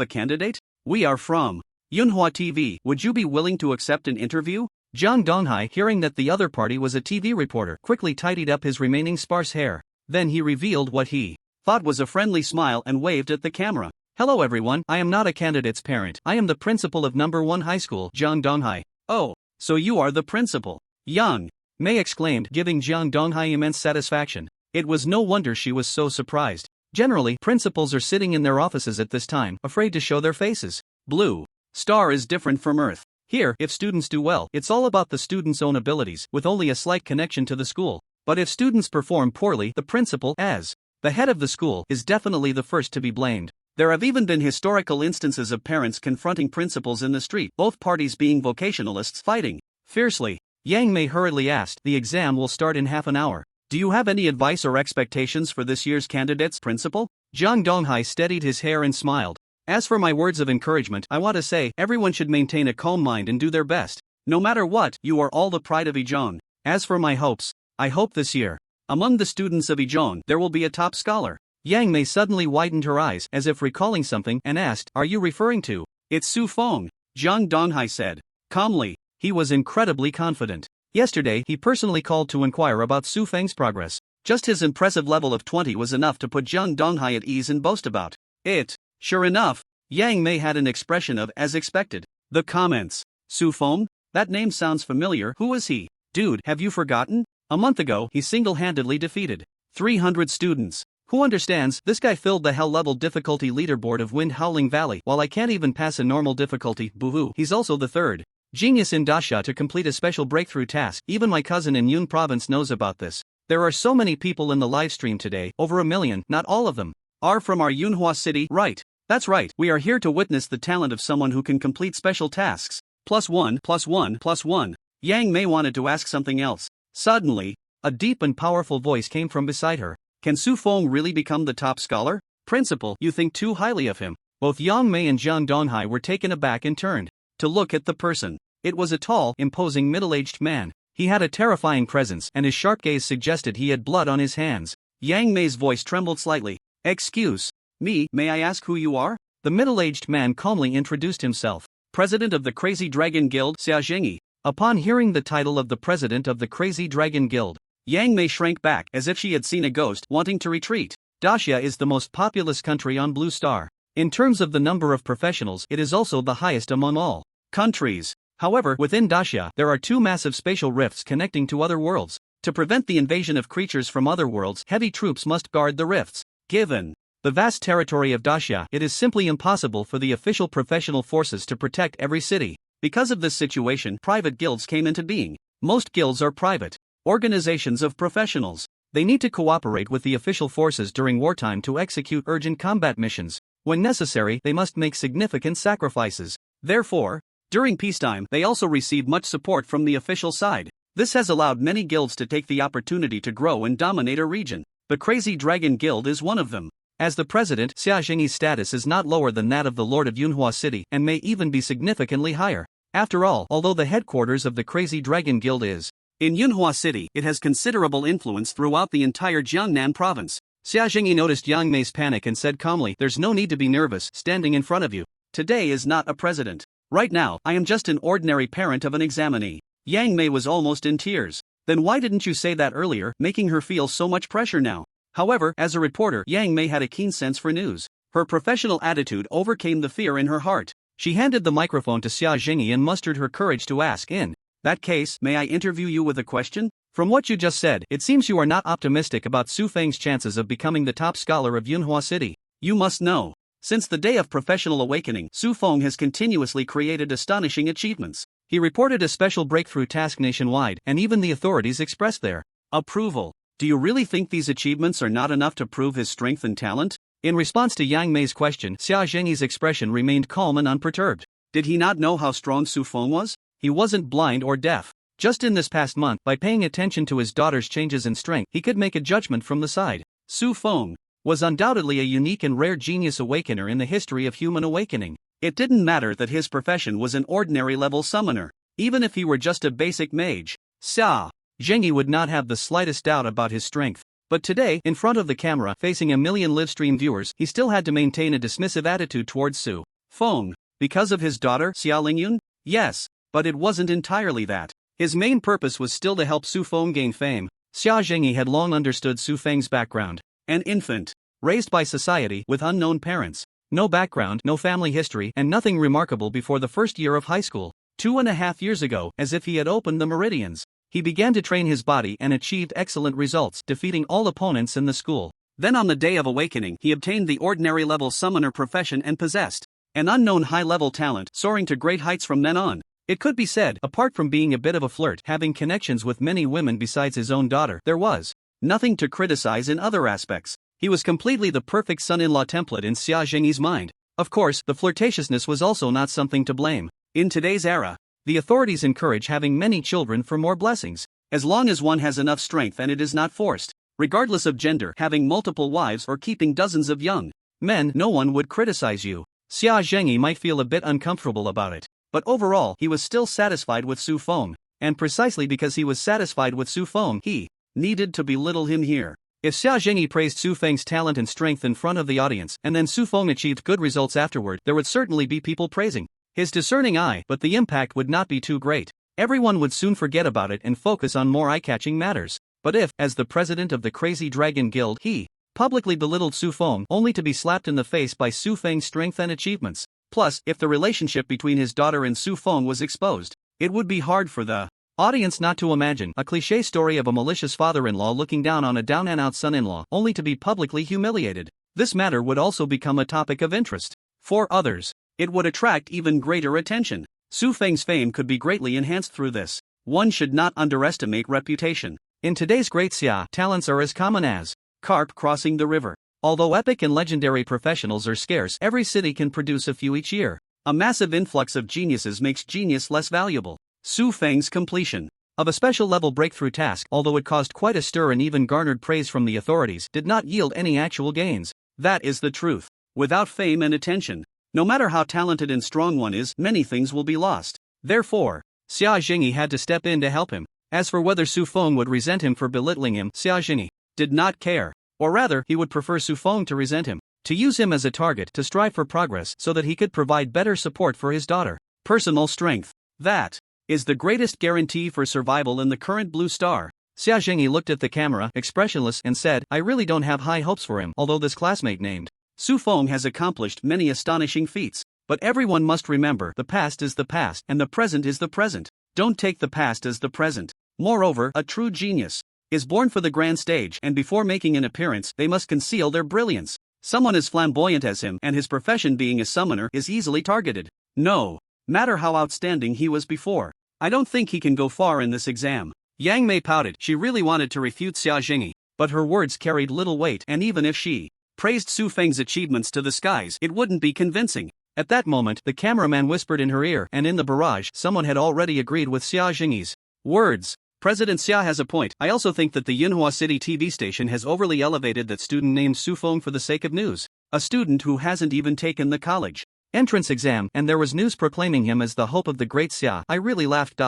a candidate? We are from Yunhua TV. Would you be willing to accept an interview?" Zhang Donghai, hearing that the other party was a TV reporter, quickly tidied up his remaining sparse hair. Then he revealed what he thought was a friendly smile and waved at the camera. "Hello everyone, I am not a candidate's parent. I am the principal of #1 High School, Zhang Donghai." "Oh, so you are the principal?" Yang Mei exclaimed, giving Zhang Donghai immense satisfaction. It was no wonder she was so surprised. Generally, principals are sitting in their offices at this time, afraid to show their faces. Blue Star is different from Earth. Here, if students do well, it's all about the students' own abilities, with only a slight connection to the school. But if students perform poorly, the principal, as the head of the school, is definitely the first to be blamed. There have even been historical instances of parents confronting principals in the street, both parties being vocationalists fighting fiercely. Yang Mei hurriedly asked, "The exam will start in half an hour. Do you have any advice or expectations for this year's candidates, principal?" Zhang Donghai steadied his hair and smiled. "As for my words of encouragement, I want to say, everyone should maintain a calm mind and do their best. No matter what, you are all the pride of Ijeon. As for my hopes, I hope this year, among the students of Ijeon, there will be a top scholar." Yang Mei suddenly widened her eyes, as if recalling something, and asked, "Are you referring to?" "It's Su Feng," Zhang Donghai said calmly. He was incredibly confident. Yesterday, he personally called to inquire about Su Feng's progress. Just his impressive level of 20 was enough to put Zhang Donghai at ease and boast about it. Sure enough, Yang Mei had an expression of as expected. The comments. "Su Feng? That name sounds familiar. Who is he? Dude, have you forgotten? A month ago, he single-handedly defeated 300 students. Who understands? This guy filled the hell-level difficulty leaderboard of Wind Howling Valley, while I can't even pass a normal difficulty. Boo-hoo. He's also the third genius in Daxia to complete a special breakthrough task. Even my cousin in Yun Province knows about this. There are so many people in the livestream today, over 1 million. Not all of them are from our Yunhua city, right? That's right, we are here to witness the talent of someone who can complete special tasks. +1, +1, +1. Yang Mei wanted to ask something else. Suddenly, a deep and powerful voice came from beside her. "Can Su Feng really become the top scholar? Principal, you think too highly of him." Both Yang Mei and Zhang Donghai were taken aback and turned to look at the person. It was a tall, imposing middle-aged man. He had a terrifying presence, and his sharp gaze suggested he had blood on his hands. Yang Mei's voice trembled slightly. "Excuse me, may I ask who you are?" The middle-aged man calmly introduced himself. "President of the Crazy Dragon Guild, Xia Zhengyi." Upon hearing the title of the president of the Crazy Dragon Guild, Yang Mei shrank back as if she had seen a ghost, wanting to retreat. Daxia is the most populous country on Blue Star. In terms of the number of professionals, it is also the highest among all countries. However, within Daxia, there are 2 massive spatial rifts connecting to other worlds. To prevent the invasion of creatures from other worlds, heavy troops must guard the rifts. Given the vast territory of Daxia, it is simply impossible for the official professional forces to protect every city. Because of this situation, private guilds came into being. Most guilds are private organizations of professionals. They need to cooperate with the official forces during wartime to execute urgent combat missions. When necessary, they must make significant sacrifices. Therefore, during peacetime, they also receive much support from the official side. This has allowed many guilds to take the opportunity to grow and dominate a region. The Crazy Dragon Guild is one of them. As the president, Xia Jingyi's status is not lower than that of the Lord of Yunhua City and may even be significantly higher. After all, although the headquarters of the Crazy Dragon Guild is in Yunhua City, it has considerable influence throughout the entire Jiangnan province. Xia Jingyi noticed Yang Mei's panic and said calmly, "There's no need to be nervous, standing in front of you. Today is not a president. Right now, I am just an ordinary parent of an examinee." Yang Mei was almost in tears. "Then why didn't you say that earlier, making her feel so much pressure now?" However, as a reporter, Yang Mei had a keen sense for news. Her professional attitude overcame the fear in her heart. She handed the microphone to Xia Jingyi and mustered her courage to ask, "In that case, may I interview you with a question? From what you just said, it seems you are not optimistic about Su Feng's chances of becoming the top scholar of Yunhua City. You must know, since the day of professional awakening, Su Feng has continuously created astonishing achievements. He reported a special breakthrough task nationwide, and even the authorities expressed their approval. Do you really think these achievements are not enough to prove his strength and talent?" In response to Yang Mei's question, Xia Jingyi's expression remained calm and unperturbed. Did he not know how strong Su Feng was? He wasn't blind or deaf. Just in this past month, by paying attention to his daughter's changes in strength, he could make a judgment from the side. Su Feng was undoubtedly a unique and rare genius awakener in the history of human awakening. It didn't matter that his profession was an ordinary level summoner. Even if he were just a basic mage, Xia Jingyi would not have the slightest doubt about his strength. But today, in front of the camera, facing a million livestream viewers, he still had to maintain a dismissive attitude towards Su Feng. Because of his daughter, Xia Lingyun? Yes, but it wasn't entirely that. His main purpose was still to help Su Feng gain fame. Xia Jingyi had long understood Su Feng's background. An infant, raised by society, with unknown parents. No background, no family history, and nothing remarkable before the first year of high school. 2.5 years ago, as if he had opened the meridians, he began to train his body and achieved excellent results, defeating all opponents in the school. Then on the day of awakening, he obtained the ordinary level summoner profession and possessed an unknown high-level talent, soaring to great heights from then on. It could be said, apart from being a bit of a flirt, having connections with many women besides his own daughter, there was nothing to criticize in other aspects. He was completely the perfect son-in-law template in Xia Jingyi's mind. Of course, the flirtatiousness was also not something to blame. In today's era, the authorities encourage having many children for more blessings. As long as one has enough strength and it is not forced. Regardless of gender, having multiple wives or keeping dozens of young men, no one would criticize you. Xia Jingyi might feel a bit uncomfortable about it. But overall, he was still satisfied with Su Feng. And precisely because he was satisfied with Su Feng, he needed to belittle him here. If Xia Jingyi praised Su Feng's talent and strength in front of the audience, and then Su Feng achieved good results afterward, there would certainly be people praising his discerning eye, but the impact would not be too great. Everyone would soon forget about it and focus on more eye-catching matters. But if, as the president of the Crazy Dragon Guild, he publicly belittled Su Feng, only to be slapped in the face by Su Feng's strength and achievements. Plus, if the relationship between his daughter and Su Feng was exposed, it would be hard for the audience not to imagine a cliché story of a malicious father-in-law looking down on a down-and-out son-in-law, only to be publicly humiliated. This matter would also become a topic of interest for others. It would attract even greater attention. Su Feng's fame could be greatly enhanced through this. One should not underestimate reputation. In today's great Xia, talents are as common as carp crossing the river. Although epic and legendary professionals are scarce, every city can produce a few each year. A massive influx of geniuses makes genius less valuable. Su Feng's completion of a special level breakthrough task, although it caused quite a stir and even garnered praise from the authorities, did not yield any actual gains. That is the truth. Without fame and attention, no matter how talented and strong one is, many things will be lost. Therefore, Xia Jingyi had to step in to help him. As for whether Su Feng would resent him for belittling him, Xia Jingyi did not care. Or rather, he would prefer Su Feng to resent him, to use him as a target, to strive for progress so that he could provide better support for his daughter. Personal strength. That is the greatest guarantee for survival in the current Blue Star. Xia Jingyi looked at the camera, expressionless, and said, "I really don't have high hopes for him, although this classmate named Su Feng has accomplished many astonishing feats. But everyone must remember, the past is the past, and the present is the present. Don't take the past as the present. Moreover, a true genius is born for the grand stage, and before making an appearance, they must conceal their brilliance. Someone as flamboyant as him, and his profession being a summoner, is easily targeted. No matter how outstanding he was before, I don't think he can go far in this exam." Yang Mei pouted. She really wanted to refute Xia Jingyi, but her words carried little weight, and even if she praised Su Feng's achievements to the skies, it wouldn't be convincing. At that moment, the cameraman whispered in her ear, and in the barrage, someone had already agreed with Xia Jingyi's words. President Xia has a point. I also think that the Yunhua City TV station has overly elevated that student named Su Feng for the sake of news. A student who hasn't even taken the college entrance exam, and there was news proclaiming him as the hope of the great Xia. I really laughed.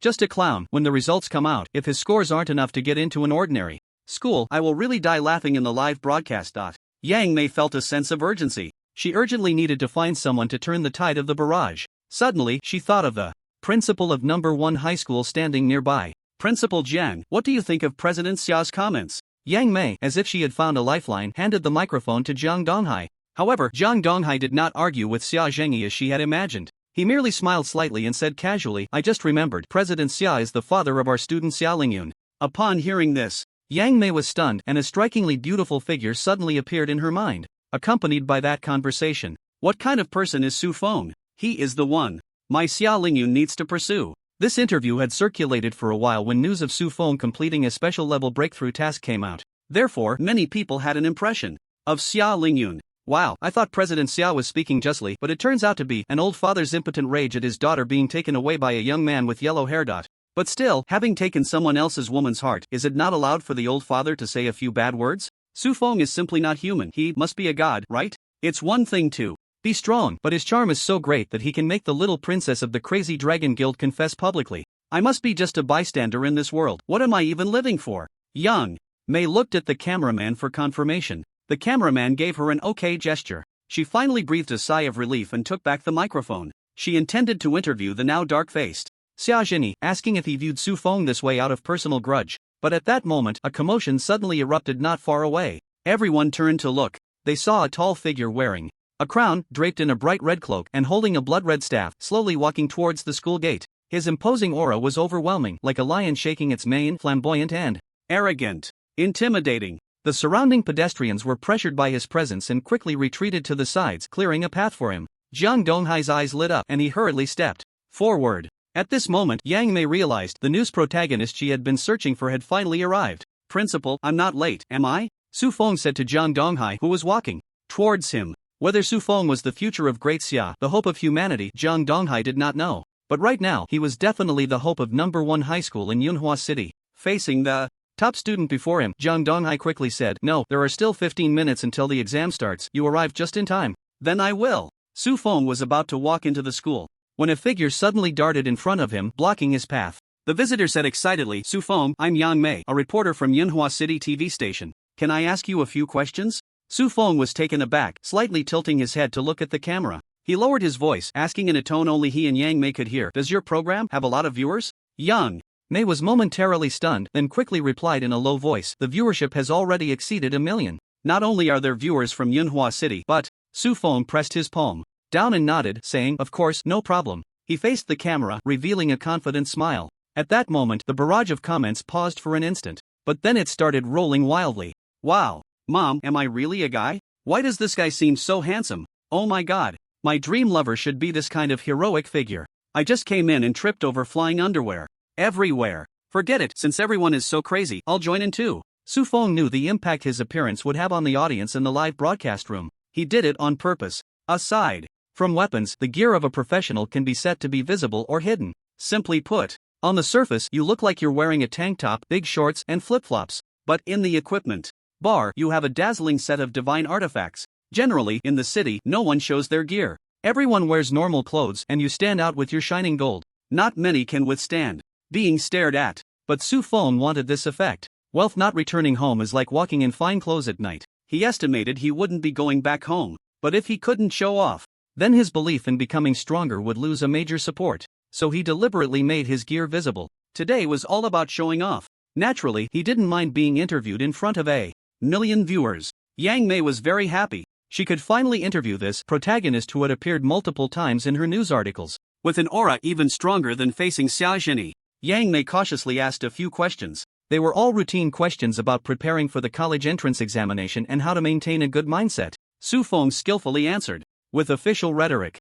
Just a clown. When the results come out, if his scores aren't enough to get into an ordinary school, I will really die laughing in the live broadcast. Yang Mei felt a sense of urgency. She urgently needed to find someone to turn the tide of the barrage. Suddenly, she thought of the principal of number 1 high school standing nearby. Principal Jiang, what do you think of President Xia's comments? Yang Mei, as if she had found a lifeline, handed the microphone to Jiang Donghai. However, Jiang Donghai did not argue with Xia Zhengyi as she had imagined. He merely smiled slightly and said casually, I just remembered, President Xia is the father of our student Xia Lingyun. Upon hearing this, Yang Mei was stunned, and a strikingly beautiful figure suddenly appeared in her mind, accompanied by that conversation. What kind of person is Su Feng? He is the one my Xia Lingyun needs to pursue. This interview had circulated for a while when news of Su Feng completing a special-level breakthrough task came out. Therefore, many people had an impression of Xia Lingyun. Wow, I thought President Xia was speaking justly, but it turns out to be an old father's impotent rage at his daughter being taken away by a young man with yellow hair. But still, having taken someone else's woman's heart, is it not allowed for the old father to say a few bad words? Su Feng is simply not human. He must be a god, right? It's one thing to be strong, but his charm is so great that he can make the little princess of the crazy dragon guild confess publicly. I must be just a bystander in this world. What am I even living for? Yang Mei looked at the cameraman for confirmation. The cameraman gave her an okay gesture. She finally breathed a sigh of relief and took back the microphone. She intended to interview the now dark-faced Xia Zhengyi, asking if he viewed Su Feng this way out of personal grudge. But at that moment, a commotion suddenly erupted not far away. Everyone turned to look. They saw a tall figure wearing a crown, draped in a bright red cloak, and holding a blood-red staff, slowly walking towards the school gate. His imposing aura was overwhelming, like a lion shaking its mane, flamboyant and arrogant, intimidating. The surrounding pedestrians were pressured by his presence and quickly retreated to the sides, clearing a path for him. Jiang Donghai's eyes lit up, and he hurriedly stepped forward. At this moment, Yang Mei realized the news protagonist she had been searching for had finally arrived. Principal, I'm not late, am I? Su Feng said to Jiang Donghai, who was walking towards him. Whether Su Feng was the future of Great Xia, the hope of humanity, Jiang Donghai did not know. But right now, he was definitely the hope of number 1 high school in Yunhua City. Facing the top student before him, Jiang Donghai quickly said, No, there are still 15 minutes until the exam starts. You arrived just in time. Then I will. Su Feng was about to walk into the school when a figure suddenly darted in front of him, blocking his path. The visitor said excitedly, Su Feng, I'm Yang Mei, a reporter from Yunhua City TV station. Can I ask you a few questions? Su Feng was taken aback, slightly tilting his head to look at the camera. He lowered his voice, asking in a tone only he and Yang Mei could hear, Does your program have a lot of viewers? Yang Mei was momentarily stunned, then quickly replied in a low voice, The viewership has already exceeded 1 million. Not only are there viewers from Yunhua City, but Su Feng pressed his palm down and nodded, saying, Of course, no problem. He faced the camera, revealing a confident smile. At that moment, the barrage of comments paused for an instant, but then it started rolling wildly. Wow. Mom, am I really a guy? Why does this guy seem so handsome? Oh my god. My dream lover should be this kind of heroic figure. I just came in and tripped over flying underwear. Everywhere. Forget it, since everyone is so crazy, I'll join in too. Su Feng knew the impact his appearance would have on the audience in the live broadcast room. He did it on purpose. Aside from weapons, the gear of a professional can be set to be visible or hidden. Simply put, on the surface, you look like you're wearing a tank top, big shorts, and flip-flops. But in the equipment bar, you have a dazzling set of divine artifacts. Generally, in the city, no one shows their gear. Everyone wears normal clothes, and you stand out with your shining gold. Not many can withstand being stared at. But Su Feng wanted this effect. Wealth not returning home is like walking in fine clothes at night. He estimated he wouldn't be going back home. But if he couldn't show off, then his belief in becoming stronger would lose a major support. So he deliberately made his gear visible. Today was all about showing off. Naturally, he didn't mind being interviewed in front of 1 million viewers. Yang Mei was very happy. She could finally interview this protagonist who had appeared multiple times in her news articles. With an aura even stronger than facing Xia Zhengyi, Yang Mei cautiously asked a few questions. They were all routine questions about preparing for the college entrance examination and how to maintain a good mindset. Su Feng skillfully answered, with official rhetoric.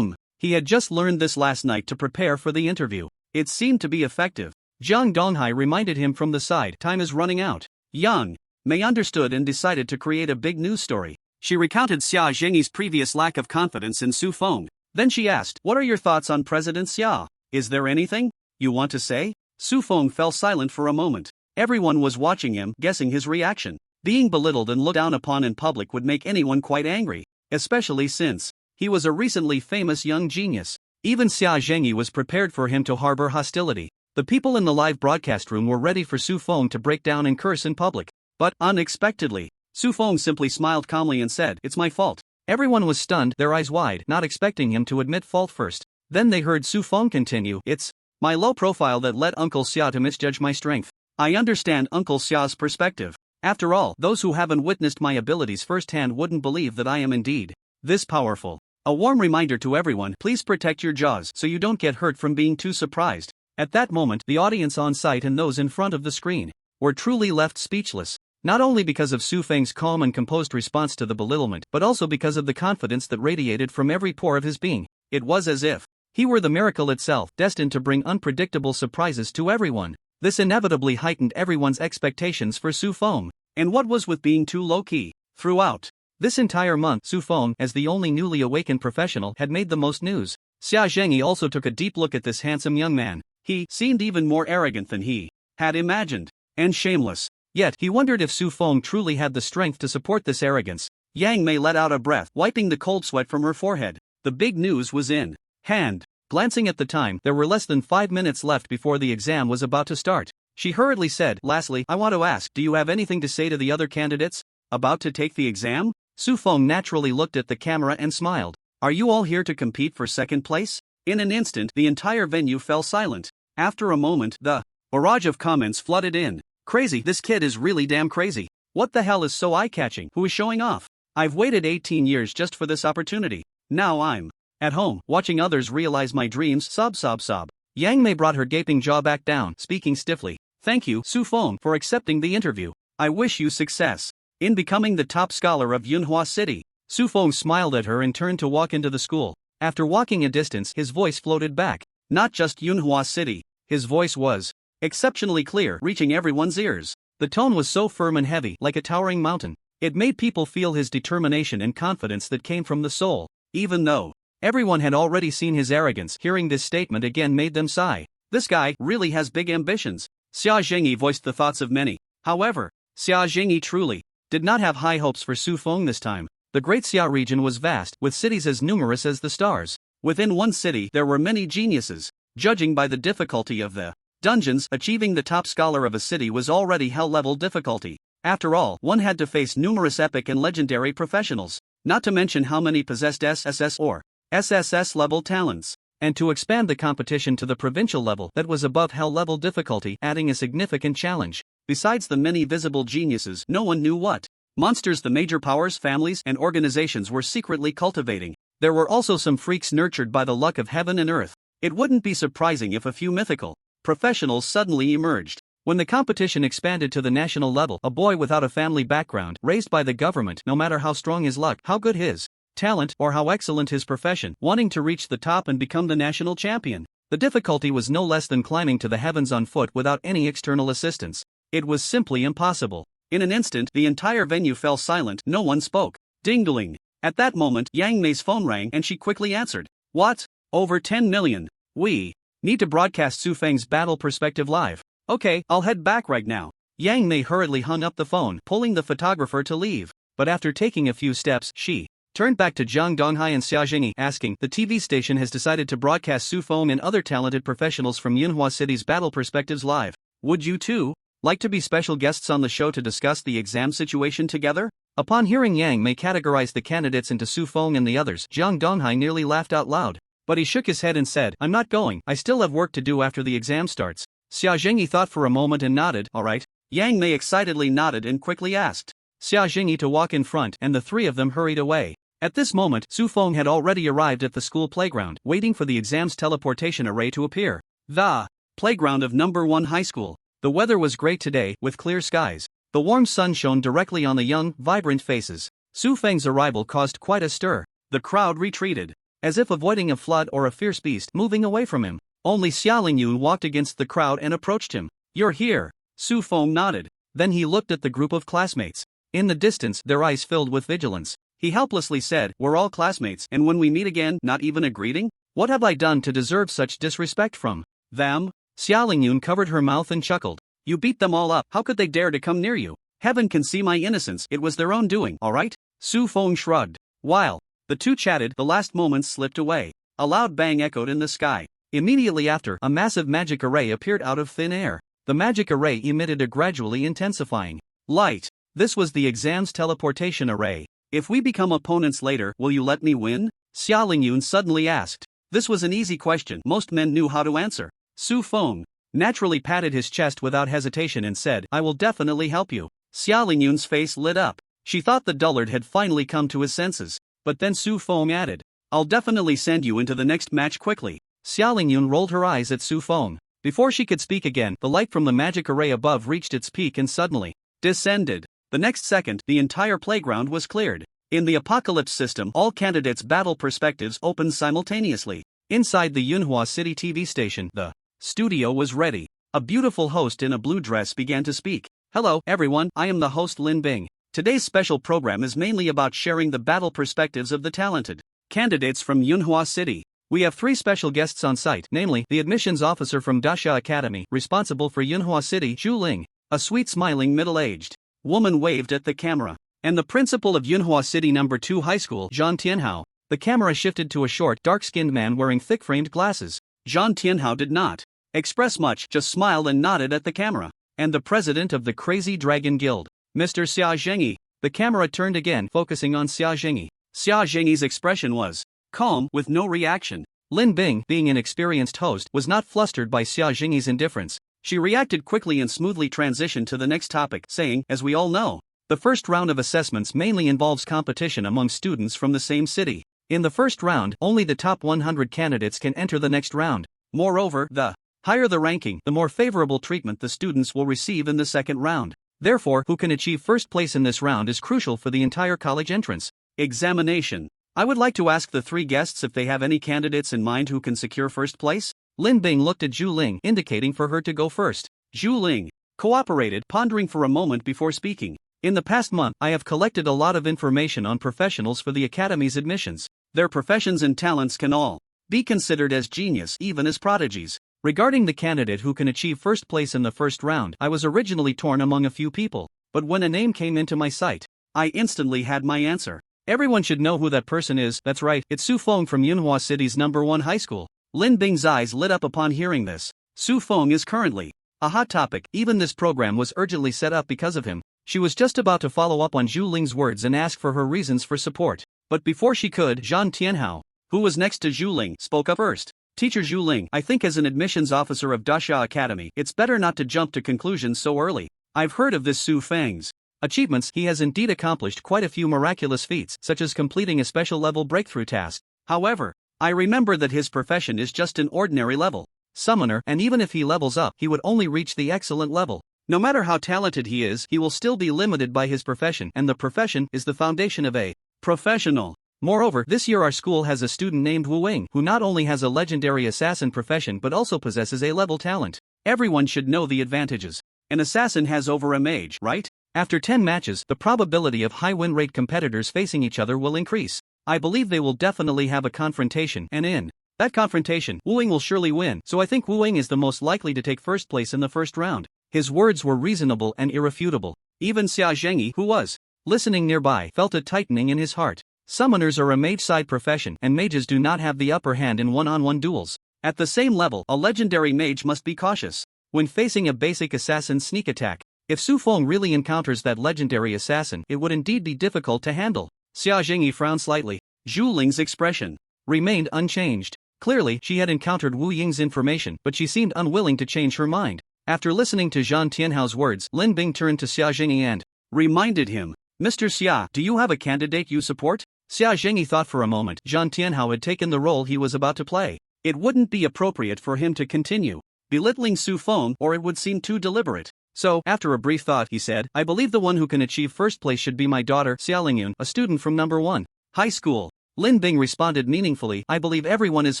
He had just learned this last night to prepare for the interview. It seemed to be effective. Jiang Donghai reminded him from the side, time is running out. Yang Mei understood and decided to create a big news story. She recounted Xia Zhengyi's previous lack of confidence in Su Feng. Then she asked, "What are your thoughts on President Xia? Is there anything you want to say?" Su Feng fell silent for a moment. Everyone was watching him, guessing his reaction. Being belittled and looked down upon in public would make anyone quite angry, especially since he was a recently famous young genius. Even Xia Zhengyi was prepared for him to harbor hostility. The people in the live broadcast room were ready for Su Feng to break down and curse in public. But, unexpectedly, Su Feng simply smiled calmly and said, "It's my fault." Everyone was stunned, their eyes wide, not expecting him to admit fault first. Then they heard Su Feng continue, "It's my low profile that led Uncle Xia to misjudge my strength. I understand Uncle Xia's perspective. After all, those who haven't witnessed my abilities firsthand wouldn't believe that I am indeed this powerful. A warm reminder to everyone, please protect your jaws so you don't get hurt from being too surprised." At that moment, the audience on site and those in front of the screen were truly left speechless. Not only because of Su Feng's calm and composed response to the belittlement, but also because of the confidence that radiated from every pore of his being. It was as if he were the miracle itself, destined to bring unpredictable surprises to everyone. This inevitably heightened everyone's expectations for Su Feng. And what was with being too low-key? Throughout this entire month, Su Feng, as the only newly awakened professional, had made the most news. Xia Zhengyi also took a deep look at this handsome young man. He seemed even more arrogant than he had imagined, and shameless. Yet, he wondered if Su Feng truly had the strength to support this arrogance. Yang Mei let out a breath, wiping the cold sweat from her forehead. The big news was in hand. Glancing at the time, there were less than 5 minutes left before the exam was about to start. She hurriedly said, "Lastly, I want to ask, do you have anything to say to the other candidates about to take the exam?" Su Feng naturally looked at the camera and smiled. "Are you all here to compete for second place?" In an instant, the entire venue fell silent. After a moment, the barrage of comments flooded in. "Crazy, this kid is really damn crazy. What the hell is so eye-catching? Who is showing off? I've waited 18 years just for this opportunity. Now I'm at home, watching others realize my dreams." Sob sob sob. Yang Mei brought her gaping jaw back down, speaking stiffly. "Thank you, Su Feng, for accepting the interview. I wish you success in becoming the top scholar of Yunhua City." Su Feng smiled at her and turned to walk into the school. After walking a distance, his voice floated back. Not just Yunhua City. His voice was exceptionally clear, reaching everyone's ears. The tone was so firm and heavy, like a towering mountain. It made people feel his determination and confidence that came from the soul. Even though everyone had already seen his arrogance, hearing this statement again made them sigh. This guy really has big ambitions. Xia Zhengyi voiced the thoughts of many. However, Xia Zhengyi truly did not have high hopes for Su Feng this time. The Great Xia region was vast, with cities as numerous as the stars. Within one city, there were many geniuses. Judging by the difficulty of the dungeons, achieving the top scholar of a city was already hell-level difficulty. After all, one had to face numerous epic and legendary professionals, not to mention how many possessed SSS or SSS-level talents. And to expand the competition to the provincial level, that was above hell-level difficulty, adding a significant challenge. Besides the many visible geniuses, no one knew what monsters the major powers, families, and organizations were secretly cultivating. There were also some freaks nurtured by the luck of heaven and earth. It wouldn't be surprising if a few mythical professionals suddenly emerged. When the competition expanded to the national level, a boy without a family background, raised by the government, no matter how strong his luck, how good his talent, or how excellent his profession, wanting to reach the top and become the national champion. The difficulty was no less than climbing to the heavens on foot without any external assistance. It was simply impossible. In an instant, the entire venue fell silent, no one spoke. Ding-dling. At that moment, Yang Mei's phone rang and she quickly answered. "What? Over 10 million. We need to broadcast Su Feng's battle perspective live. Okay, I'll head back right now." Yang Mei hurriedly hung up the phone, pulling the photographer to leave. But after taking a few steps, she turned back to Zhang Donghai and Xia Zhengyi, asking, "The TV station has decided to broadcast Su Feng and other talented professionals from Yunhua City's battle perspectives live. Would you too like to be special guests on the show to discuss the exam situation together?" Upon hearing Yang Mei categorize the candidates into Su Feng and the others, Zhang Donghai nearly laughed out loud. But he shook his head and said, "I'm not going. I still have work to do after the exam starts." Xia Zhengyi thought for a moment and nodded. "All right." Yang Mei excitedly nodded and quickly asked Xia Zhengyi to walk in front, and the three of them hurried away. At this moment, Su Feng had already arrived at the school playground, waiting for the exam's teleportation array to appear. The playground of number 1 high school. The weather was great today, with clear skies. The warm sun shone directly on the young, vibrant faces. Su Feng's arrival caused quite a stir. The crowd retreated, as if avoiding a flood or a fierce beast moving away from him. Only Xia Lingyun walked against the crowd and approached him. "You're here." Su Feng nodded. Then he looked at the group of classmates. In the distance, their eyes filled with vigilance. He helplessly said, "We're all classmates, and when we meet again, not even a greeting? What have I done to deserve such disrespect from them?" Xia Lingyun covered her mouth and chuckled. "You beat them all up, how could they dare to come near you? Heaven can see my innocence, it was their own doing, alright?" Su Feng shrugged. While the two chatted, the last moments slipped away. A loud bang echoed in the sky. Immediately after, a massive magic array appeared out of thin air. The magic array emitted a gradually intensifying light. This was the exam's teleportation array. "If we become opponents later, will you let me win?" Xia Lingyun suddenly asked. This was an easy question most men knew how to answer. Su Feng naturally patted his chest without hesitation and said, "I will definitely help you." Xia Lingyun's face lit up. She thought the dullard had finally come to his senses. But then Su Feng added, "I'll definitely send you into the next match quickly." Xia Lingyun rolled her eyes at Su Feng. Before she could speak again, the light from the magic array above reached its peak and suddenly descended. The next second, the entire playground was cleared. In the Apocalypse system, all candidates' battle perspectives opened simultaneously. Inside the Yunhua City TV station, the studio was ready. A beautiful host in a blue dress began to speak. "Hello, everyone, I am the host Lin Bing. Today's special program is mainly about sharing the battle perspectives of the talented candidates from Yunhua City. We have 3 special guests on site, namely, the admissions officer from Dasha Academy, responsible for Yunhua City, Zhu Ling, a sweet smiling middle-aged woman waved at the camera, and the principal of Yunhua City No. 2 High School, Zhang Tianhao." The camera shifted to a short, dark-skinned man wearing thick-framed glasses. Zhang Tianhao did not express much, just smiled and nodded at the camera. "And the president of the Crazy Dragon Guild, Mr. Xia Zhengyi." The camera turned again, focusing on Xia Zhengyi. Xia Zhengyi's expression was calm, with no reaction. Lin Bing, being an experienced host, was not flustered by Xia Zhengyi's indifference. She reacted quickly and smoothly transitioned to the next topic, saying, "As we all know, the first round of assessments mainly involves competition among students from the same city. In the first round, only the top 100 candidates can enter the next round. Moreover, the higher the ranking, the more favorable treatment the students will receive in the second round. Therefore, who can achieve first place in this round is crucial for the entire college entrance examination. I would like to ask the 3 guests if they have any candidates in mind who can secure first place." Lin Bing looked at Zhu Ling, indicating for her to go first. Zhu Ling cooperated, pondering for a moment before speaking. "In the past month, I have collected a lot of information on professionals for the academy's admissions. Their professions and talents can all be considered as genius, even as prodigies. Regarding the candidate who can achieve first place in the first round, I was originally torn among a few people, but when a name came into my sight, I instantly had my answer. Everyone should know who that person is. That's right, it's Su Feng from Yunhua City's No. 1 high school." Lin Bing's eyes lit up upon hearing this. Su Feng is currently a hot topic, even this program was urgently set up because of him. She was just about to follow up on Zhu Ling's words and ask for her reasons for support. But before she could, Zhang Tianhao, who was next to Zhu Ling, spoke up first. "Teacher Zhu Ling, I think as an admissions officer of Dasha Academy, it's better not to jump to conclusions so early. I've heard of this Su Feng's achievements. He has indeed accomplished quite a few miraculous feats, such as completing a special level breakthrough task. However, I remember that his profession is just an ordinary level summoner, and even if he levels up, he would only reach the excellent level. No matter how talented he is, he will still be limited by his profession, and the profession is the foundation of a professional. Moreover, this year our school has a student named Wu Wing, who not only has a legendary assassin profession but also possesses A-level talent. Everyone should know the advantages. An assassin has over a mage, right? After 10 matches, the probability of high win rate competitors facing each other will increase. I believe they will definitely have a confrontation, and in that confrontation, Wu Wing will surely win, so I think Wu Wing is the most likely to take first place in the first round." His words were reasonable and irrefutable. Even Xia Zhengyi, who was listening nearby, felt a tightening in his heart. Summoners are a mage-side profession, and mages do not have the upper hand in one-on-one duels. At the same level, a legendary mage must be cautious when facing a basic assassin sneak attack. If Su Feng really encounters that legendary assassin, it would indeed be difficult to handle. Xia Zhengyi frowned slightly. Zhu Ling's expression remained unchanged. Clearly, she had encountered Wu Ying's information, but she seemed unwilling to change her mind. After listening to Zhang Tianhao's words, Lin Bing turned to Xia Zhengyi and reminded him, "Mr. Xia, do you have a candidate you support?" Xia Zhengyi thought for a moment. Zhang Tianhao had taken the role he was about to play. It wouldn't be appropriate for him to continue belittling Su Feng, or it would seem too deliberate. So, after a brief thought, he said, "I believe the one who can achieve first place should be my daughter, Xia Lingyun, a student from No. 1 high school." Lin Bing responded meaningfully, "I believe everyone is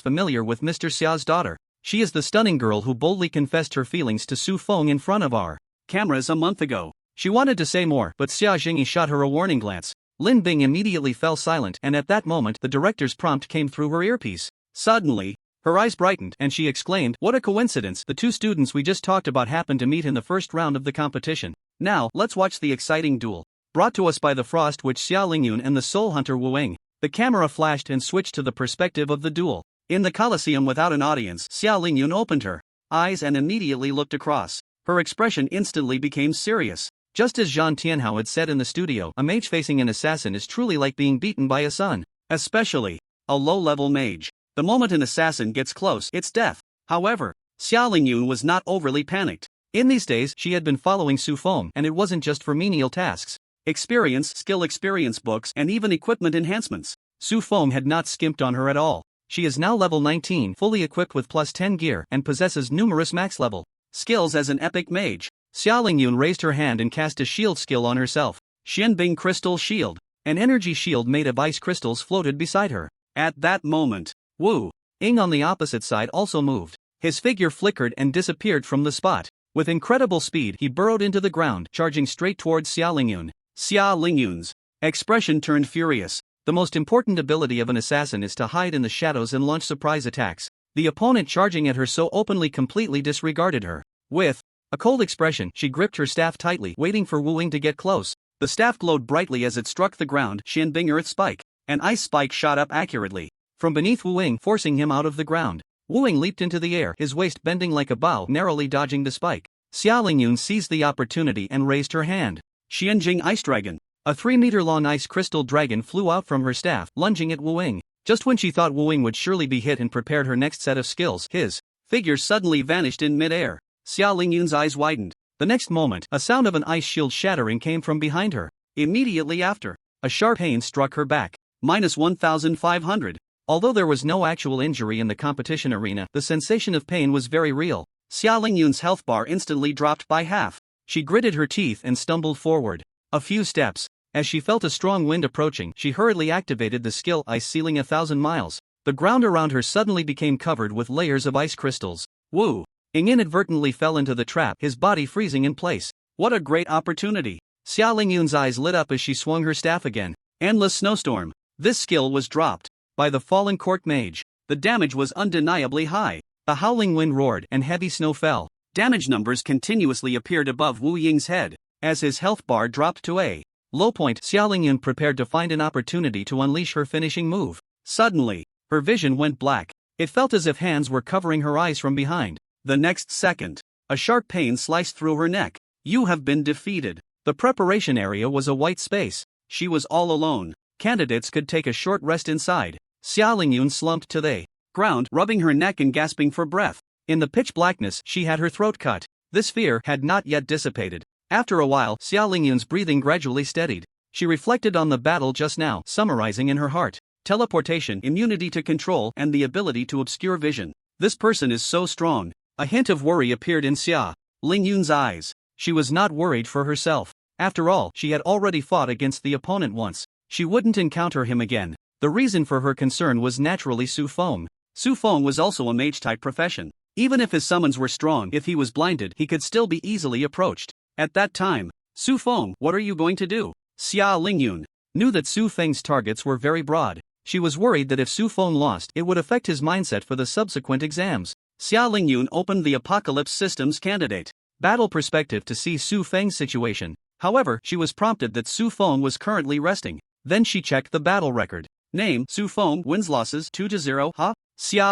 familiar with Mr. Xia's daughter. She is the stunning girl who boldly confessed her feelings to Su Feng in front of our cameras a month ago. She wanted to say more, but Xia Jingyi shot her a warning glance. Lin Bing immediately fell silent, and at that moment the director's prompt came through her earpiece. Suddenly, her eyes brightened and she exclaimed, "What a coincidence, the two students we just talked about happened to meet in the first round of the competition. Now, let's watch the exciting duel." Brought to us by the Frost Witch Xia Lingyun and the Soul Hunter Wu Ying, the camera flashed and switched to the perspective of the duel. In the Colosseum without an audience, Xia Lingyun opened her eyes and immediately looked across. Her expression instantly became serious. Just as Zhang Tianhao had said in the studio, a mage facing an assassin is truly like being beaten by a son. Especially a low-level mage. The moment an assassin gets close, it's death. However, Xia Lingyun was not overly panicked. In these days, she had been following Su Feng, and it wasn't just for menial tasks. Skill experience books, and even equipment enhancements. Su Feng had not skimped on her at all. She is now level 19, fully equipped with plus 10 gear, and possesses numerous max-level skills as an epic mage. Xia Lingyun raised her hand and cast a shield skill on herself. Xianbing Crystal Shield. An energy shield made of ice crystals floated beside her. At that moment, Wu Ying on the opposite side also moved. His figure flickered and disappeared from the spot. With incredible speed, he burrowed into the ground, charging straight towards Xia Lingyun. Xia Lingyun's expression turned furious. The most important ability of an assassin is to hide in the shadows and launch surprise attacks. The opponent charging at her so openly completely disregarded her. With a cold expression, she gripped her staff tightly, waiting for Wu Ying to get close. The staff glowed brightly as it struck the ground. Xianbing Earth Spike. An ice spike shot up accurately from beneath Wu Ying, forcing him out of the ground. Wu Ying leaped into the air, his waist bending like a bow, narrowly dodging the spike. Xia Lingyun seized the opportunity and raised her hand. Xianjing Ice Dragon. A 3-meter-long ice crystal dragon flew out from her staff, lunging at Wu Ying. Just when she thought Wu Ying would surely be hit and prepared her next set of skills, his figure suddenly vanished in mid-air. Xia Lingyun's eyes widened. The next moment, a sound of an ice shield shattering came from behind her. Immediately after, a sharp pain struck her back. Minus 1,500. Although there was no actual injury in the competition arena, the sensation of pain was very real. Xia Lingyun's health bar instantly dropped by half. She gritted her teeth and stumbled forward. A few steps. As she felt a strong wind approaching, she hurriedly activated the skill Ice Ceiling 1,000 miles. The ground around her suddenly became covered with layers of ice crystals. Wu Ying inadvertently fell into the trap, his body freezing in place. What a great opportunity! Xia Lingyun's eyes lit up as she swung her staff again. Endless Snowstorm. This skill was dropped by the fallen court mage. The damage was undeniably high. A howling wind roared and heavy snow fell. Damage numbers continuously appeared above Wu Ying's head. As his health bar dropped to a low point, Xia Lingyun prepared to find an opportunity to unleash her finishing move. Suddenly, her vision went black. It felt as if hands were covering her eyes from behind. The next second, a sharp pain sliced through her neck. You have been defeated. The preparation area was a white space. She was all alone. Candidates could take a short rest inside. Xia Lingyun slumped to the ground, rubbing her neck and gasping for breath. In the pitch blackness, she had her throat cut. This fear had not yet dissipated. After a while, Xia Lingyun's breathing gradually steadied. She reflected on the battle just now, summarizing in her heart. Teleportation, immunity to control, and the ability to obscure vision. This person is so strong. A hint of worry appeared in Xia Lingyun's eyes. She was not worried for herself. After all, she had already fought against the opponent once. She wouldn't encounter him again. The reason for her concern was naturally Su Feng. Su Feng was also a mage-type profession. Even if his summons were strong, if he was blinded, he could still be easily approached. At that time, Su Feng, what are you going to do? Xia Lingyun knew that Su Feng's targets were very broad. She was worried that if Su Feng lost, it would affect his mindset for the subsequent exams. Xia Lingyun opened the Apocalypse Systems candidate battle perspective to see Su Feng's situation. However, she was prompted that Su Feng was currently resting. Then she checked the battle record. Name: Su Feng, wins losses 2-0. Xia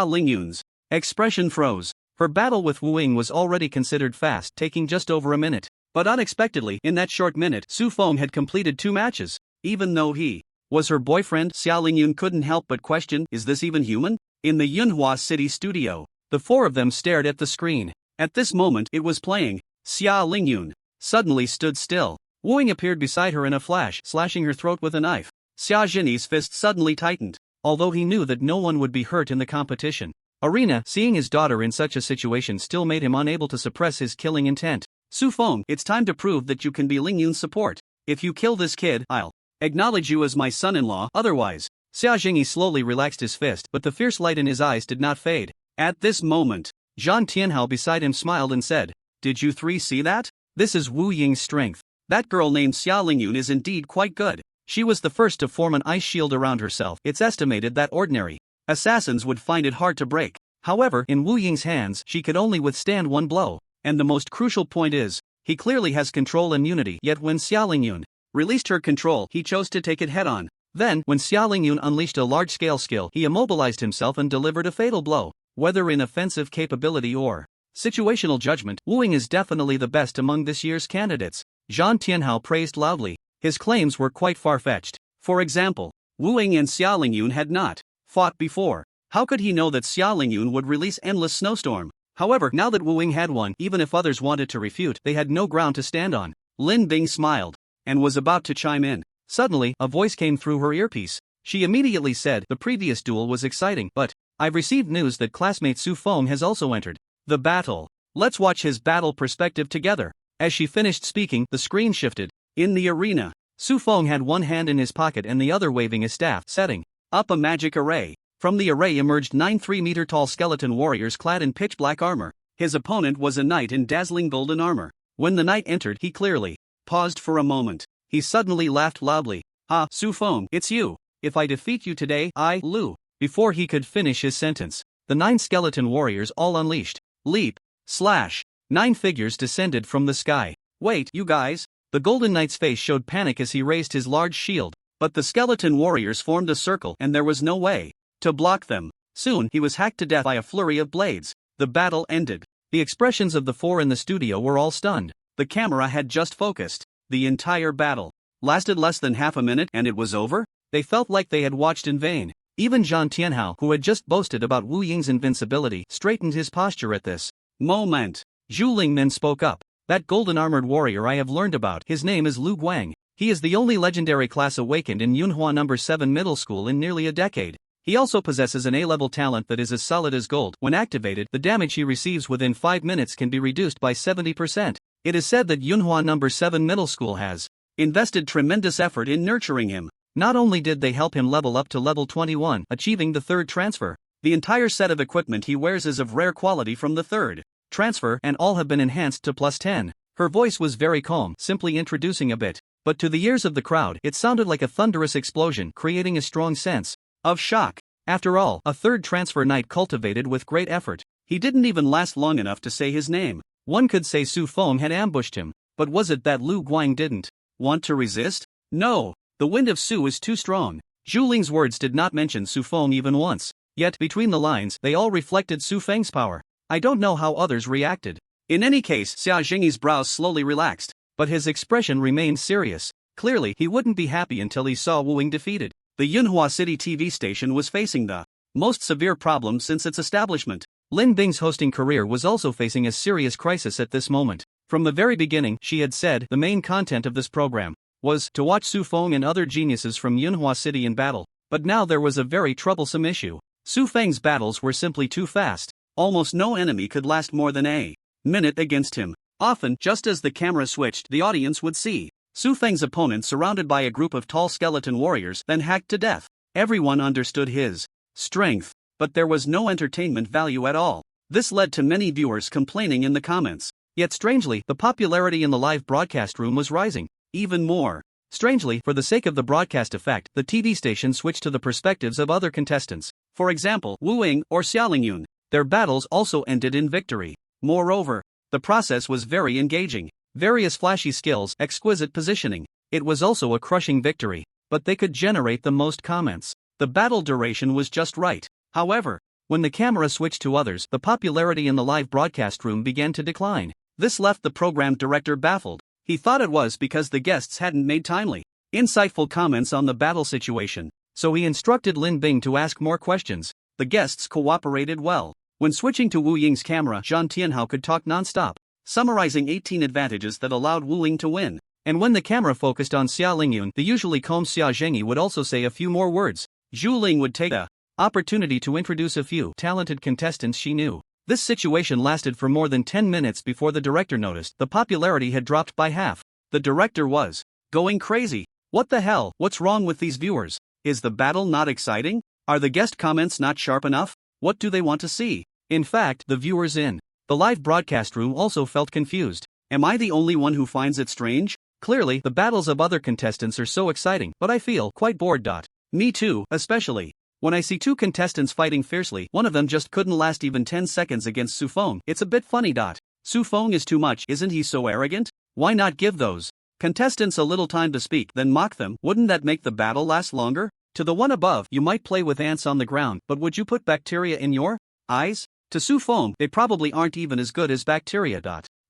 Lingyun's expression froze. Her battle with Wu Ying was already considered fast, taking just over a minute. But unexpectedly, in that short minute, Su Feng had completed 2 matches. Even though he was her boyfriend, Xia Lingyun couldn't help but question, is this even human? In the Yunhua City studio, the 4 of them stared at the screen. At this moment, it was playing. Xia Lingyun suddenly stood still. Wu Ying appeared beside her in a flash, slashing her throat with a knife. Xia Jinyi's fist suddenly tightened. Although he knew that no one would be hurt in the competition arena, seeing his daughter in such a situation still made him unable to suppress his killing intent. Su Feng, it's time to prove that you can be Lingyun's support. If you kill this kid, I'll acknowledge you as my son-in-law, otherwise. Xia Jingyi slowly relaxed his fist, but the fierce light in his eyes did not fade. At this moment, Zhang Tianhao beside him smiled and said, "Did you 3 see that? This is Wu Ying's strength. That girl named Xia Lingyun is indeed quite good. She was the first to form an ice shield around herself. It's estimated that ordinary assassins would find it hard to break. However, in Wu Ying's hands, she could only withstand one blow. And the most crucial point is, he clearly has control immunity. Yet when Xia Lingyun released her control, he chose to take it head-on. Then, when Xia Lingyun unleashed a large-scale skill, he immobilized himself and delivered a fatal blow. Whether in offensive capability or situational judgment, Wu Ying is definitely the best among this year's candidates. Zhang Tianhao praised loudly. His claims were quite far-fetched. For example, Wu Ying and Xia Lingyun had not fought before. How could he know that Xia Lingyun would release endless snowstorm? However, now that Wu Ying had won, even if others wanted to refute, they had no ground to stand on. Lin Bing smiled and was about to chime in. Suddenly, a voice came through her earpiece. She immediately said, "The previous duel was exciting, but I've received news that classmate Su Feng has also entered the battle. Let's watch his battle perspective together." As she finished speaking, the screen shifted. In the arena, Su Feng had one hand in his pocket and the other waving his staff, setting up a magic array. From the array emerged 9 3-meter-tall skeleton warriors clad in pitch-black armor. His opponent was a knight in dazzling golden armor. When the knight entered, he clearly paused for a moment. He suddenly laughed loudly. "Ah, Su Feng, it's you. If I defeat you today, I lose." Before he could finish his sentence, the 9 skeleton warriors all unleashed. Leap, slash. 9 figures descended from the sky. "Wait, you guys." The Golden Knight's face showed panic as he raised his large shield. But the skeleton warriors formed a circle and there was no way to block them. Soon he was hacked to death by a flurry of blades. The battle ended. The expressions of the 4 in the studio were all stunned. The camera had just focused. The entire battle lasted less than half a minute and it was over? They felt like they had watched in vain. Even Zhang Tianhao, who had just boasted about Wu Ying's invincibility, straightened his posture at this moment. Zhu Lingmin spoke up. "That golden-armored warrior I have learned about, his name is Lu Guang. He is the only legendary class awakened in Yunhua No. 7 middle school in nearly a decade. He also possesses an A-level talent that is as solid as gold. When activated, the damage he receives within 5 minutes can be reduced by 70%. It is said that Yunhua No. 7 middle school has invested tremendous effort in nurturing him. Not only did they help him level up to level 21, achieving the 3rd transfer, the entire set of equipment he wears is of rare quality from the 3rd transfer and all have been enhanced to +10. Her voice was very calm, simply introducing a bit. But to the ears of the crowd, it sounded like a thunderous explosion, creating a strong sense of shock. After all, a 3rd transfer knight cultivated with great effort. He didn't even last long enough to say his name. One could say Su Feng had ambushed him. But was it that Lu Guang didn't want to resist? No. The wind of Su is too strong. Zhu Ling's words did not mention Su Feng even once. Yet, between the lines, they all reflected Su Feng's power. I don't know how others reacted. In any case, Xia Jingyi's brows slowly relaxed. But his expression remained serious. Clearly, he wouldn't be happy until he saw Wu Ying defeated. The Yunhua City TV station was facing the most severe problem since its establishment. Lin Bing's hosting career was also facing a serious crisis at this moment. From the very beginning, she had said the main content of this program was to watch Su Feng and other geniuses from Yunhua City in battle. But now there was a very troublesome issue. Su Feng's battles were simply too fast. Almost no enemy could last more than a minute against him. Often, just as the camera switched, the audience would see Su Feng's opponent surrounded by a group of tall skeleton warriors, then hacked to death. Everyone understood his strength, but there was no entertainment value at all. This led to many viewers complaining in the comments. Yet strangely, the popularity in the live broadcast room was rising. Even more strangely, for the sake of the broadcast effect, the TV station switched to the perspectives of other contestants. For example, Wu Ying or Xia Lingyun. Their battles also ended in victory. Moreover, the process was very engaging. Various flashy skills, exquisite positioning. It was also a crushing victory. But they could generate the most comments. The battle duration was just right. However, when the camera switched to others, the popularity in the live broadcast room began to decline. This left the program director baffled. He thought it was because the guests hadn't made timely, insightful comments on the battle situation. So he instructed Lin Bing to ask more questions. The guests cooperated well. When switching to Wu Ying's camera, Zhang Tianhao could talk non-stop, summarizing 18 advantages that allowed Wu Ying to win. And when the camera focused on Xia Lingyun, the usually calm Xia Zhengyi would also say a few more words. Zhu Ling would take the opportunity to introduce a few talented contestants she knew. This situation lasted for more than 10 minutes before the director noticed the popularity had dropped by half. The director was going crazy. What the hell? What's wrong with these viewers? Is the battle not exciting? Are the guest comments not sharp enough? What do they want to see? In fact, the viewers in the live broadcast room also felt confused. Am I the only one who finds it strange? Clearly, the battles of other contestants are so exciting, but I feel quite bored. Me too, especially when I see two contestants fighting fiercely. One of them just couldn't last even 10 seconds against Sufong. It's a bit funny. Sufong is too much, isn't he so arrogant? Why not give those contestants a little time to speak, then mock them? Wouldn't that make the battle last longer? To the one above, you might play with ants on the ground, but would you put bacteria in your eyes? To Sufong, they probably aren't even as good as bacteria.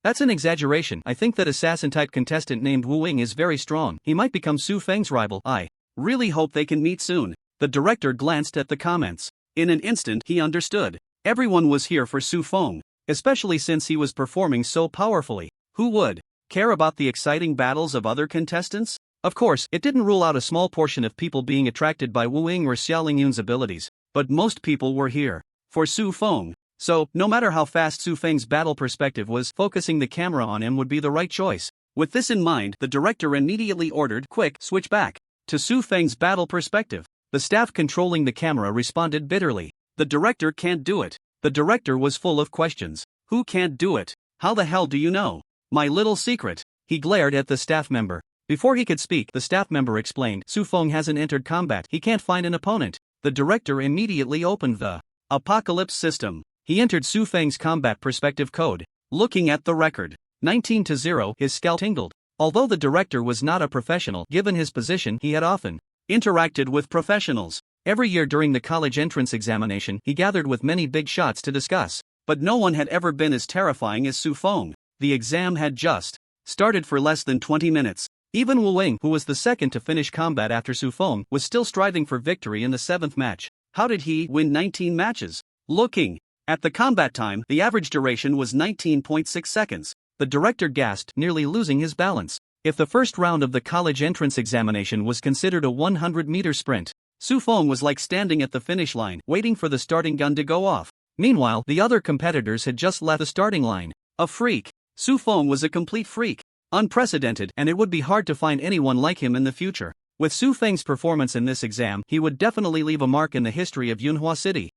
That's an exaggeration. I think that assassin-type contestant named Wu Ying is very strong. He might become Su Feng's rival. I really hope they can meet soon. The director glanced at the comments. In an instant, he understood. Everyone was here for Sufong, especially since he was performing so powerfully. Who would care about the exciting battles of other contestants? Of course, it didn't rule out a small portion of people being attracted by Wu Ying or Xiaoling Yun's abilities, but most people were here for Sufong. So, no matter how fast Su Feng's battle perspective was, focusing the camera on him would be the right choice. With this in mind, the director immediately ordered, "Quick, switch back to Su Feng's battle perspective." The staff controlling the camera responded bitterly. "The director can't do it." The director was full of questions. "Who can't do it? How the hell do you know? My little secret." He glared at the staff member. Before he could speak, the staff member explained, "Sufong hasn't entered combat. He can't find an opponent." The director immediately opened the Apocalypse system. He entered Su Feng's combat perspective code. Looking at the record, 19-0, his scalp tingled. Although the director was not a professional, given his position, he had often interacted with professionals. Every year during the college entrance examination, he gathered with many big shots to discuss. But no one had ever been as terrifying as Sufong. The exam had just started for less than 20 minutes. Even Wu Ying, who was the second to finish combat after Sufong, was still striving for victory in the 7th match. How did he win 19 matches? Looking at the combat time, the average duration was 19.6 seconds. The director gasped, nearly losing his balance. If the first round of the college entrance examination was considered a 100-meter sprint, Sufong was like standing at the finish line, waiting for the starting gun to go off. Meanwhile, the other competitors had just left the starting line. A freak. Sufong was a complete freak. Unprecedented, and it would be hard to find anyone like him in the future. With Su Feng's performance in this exam, he would definitely leave a mark in the history of Yunhua City.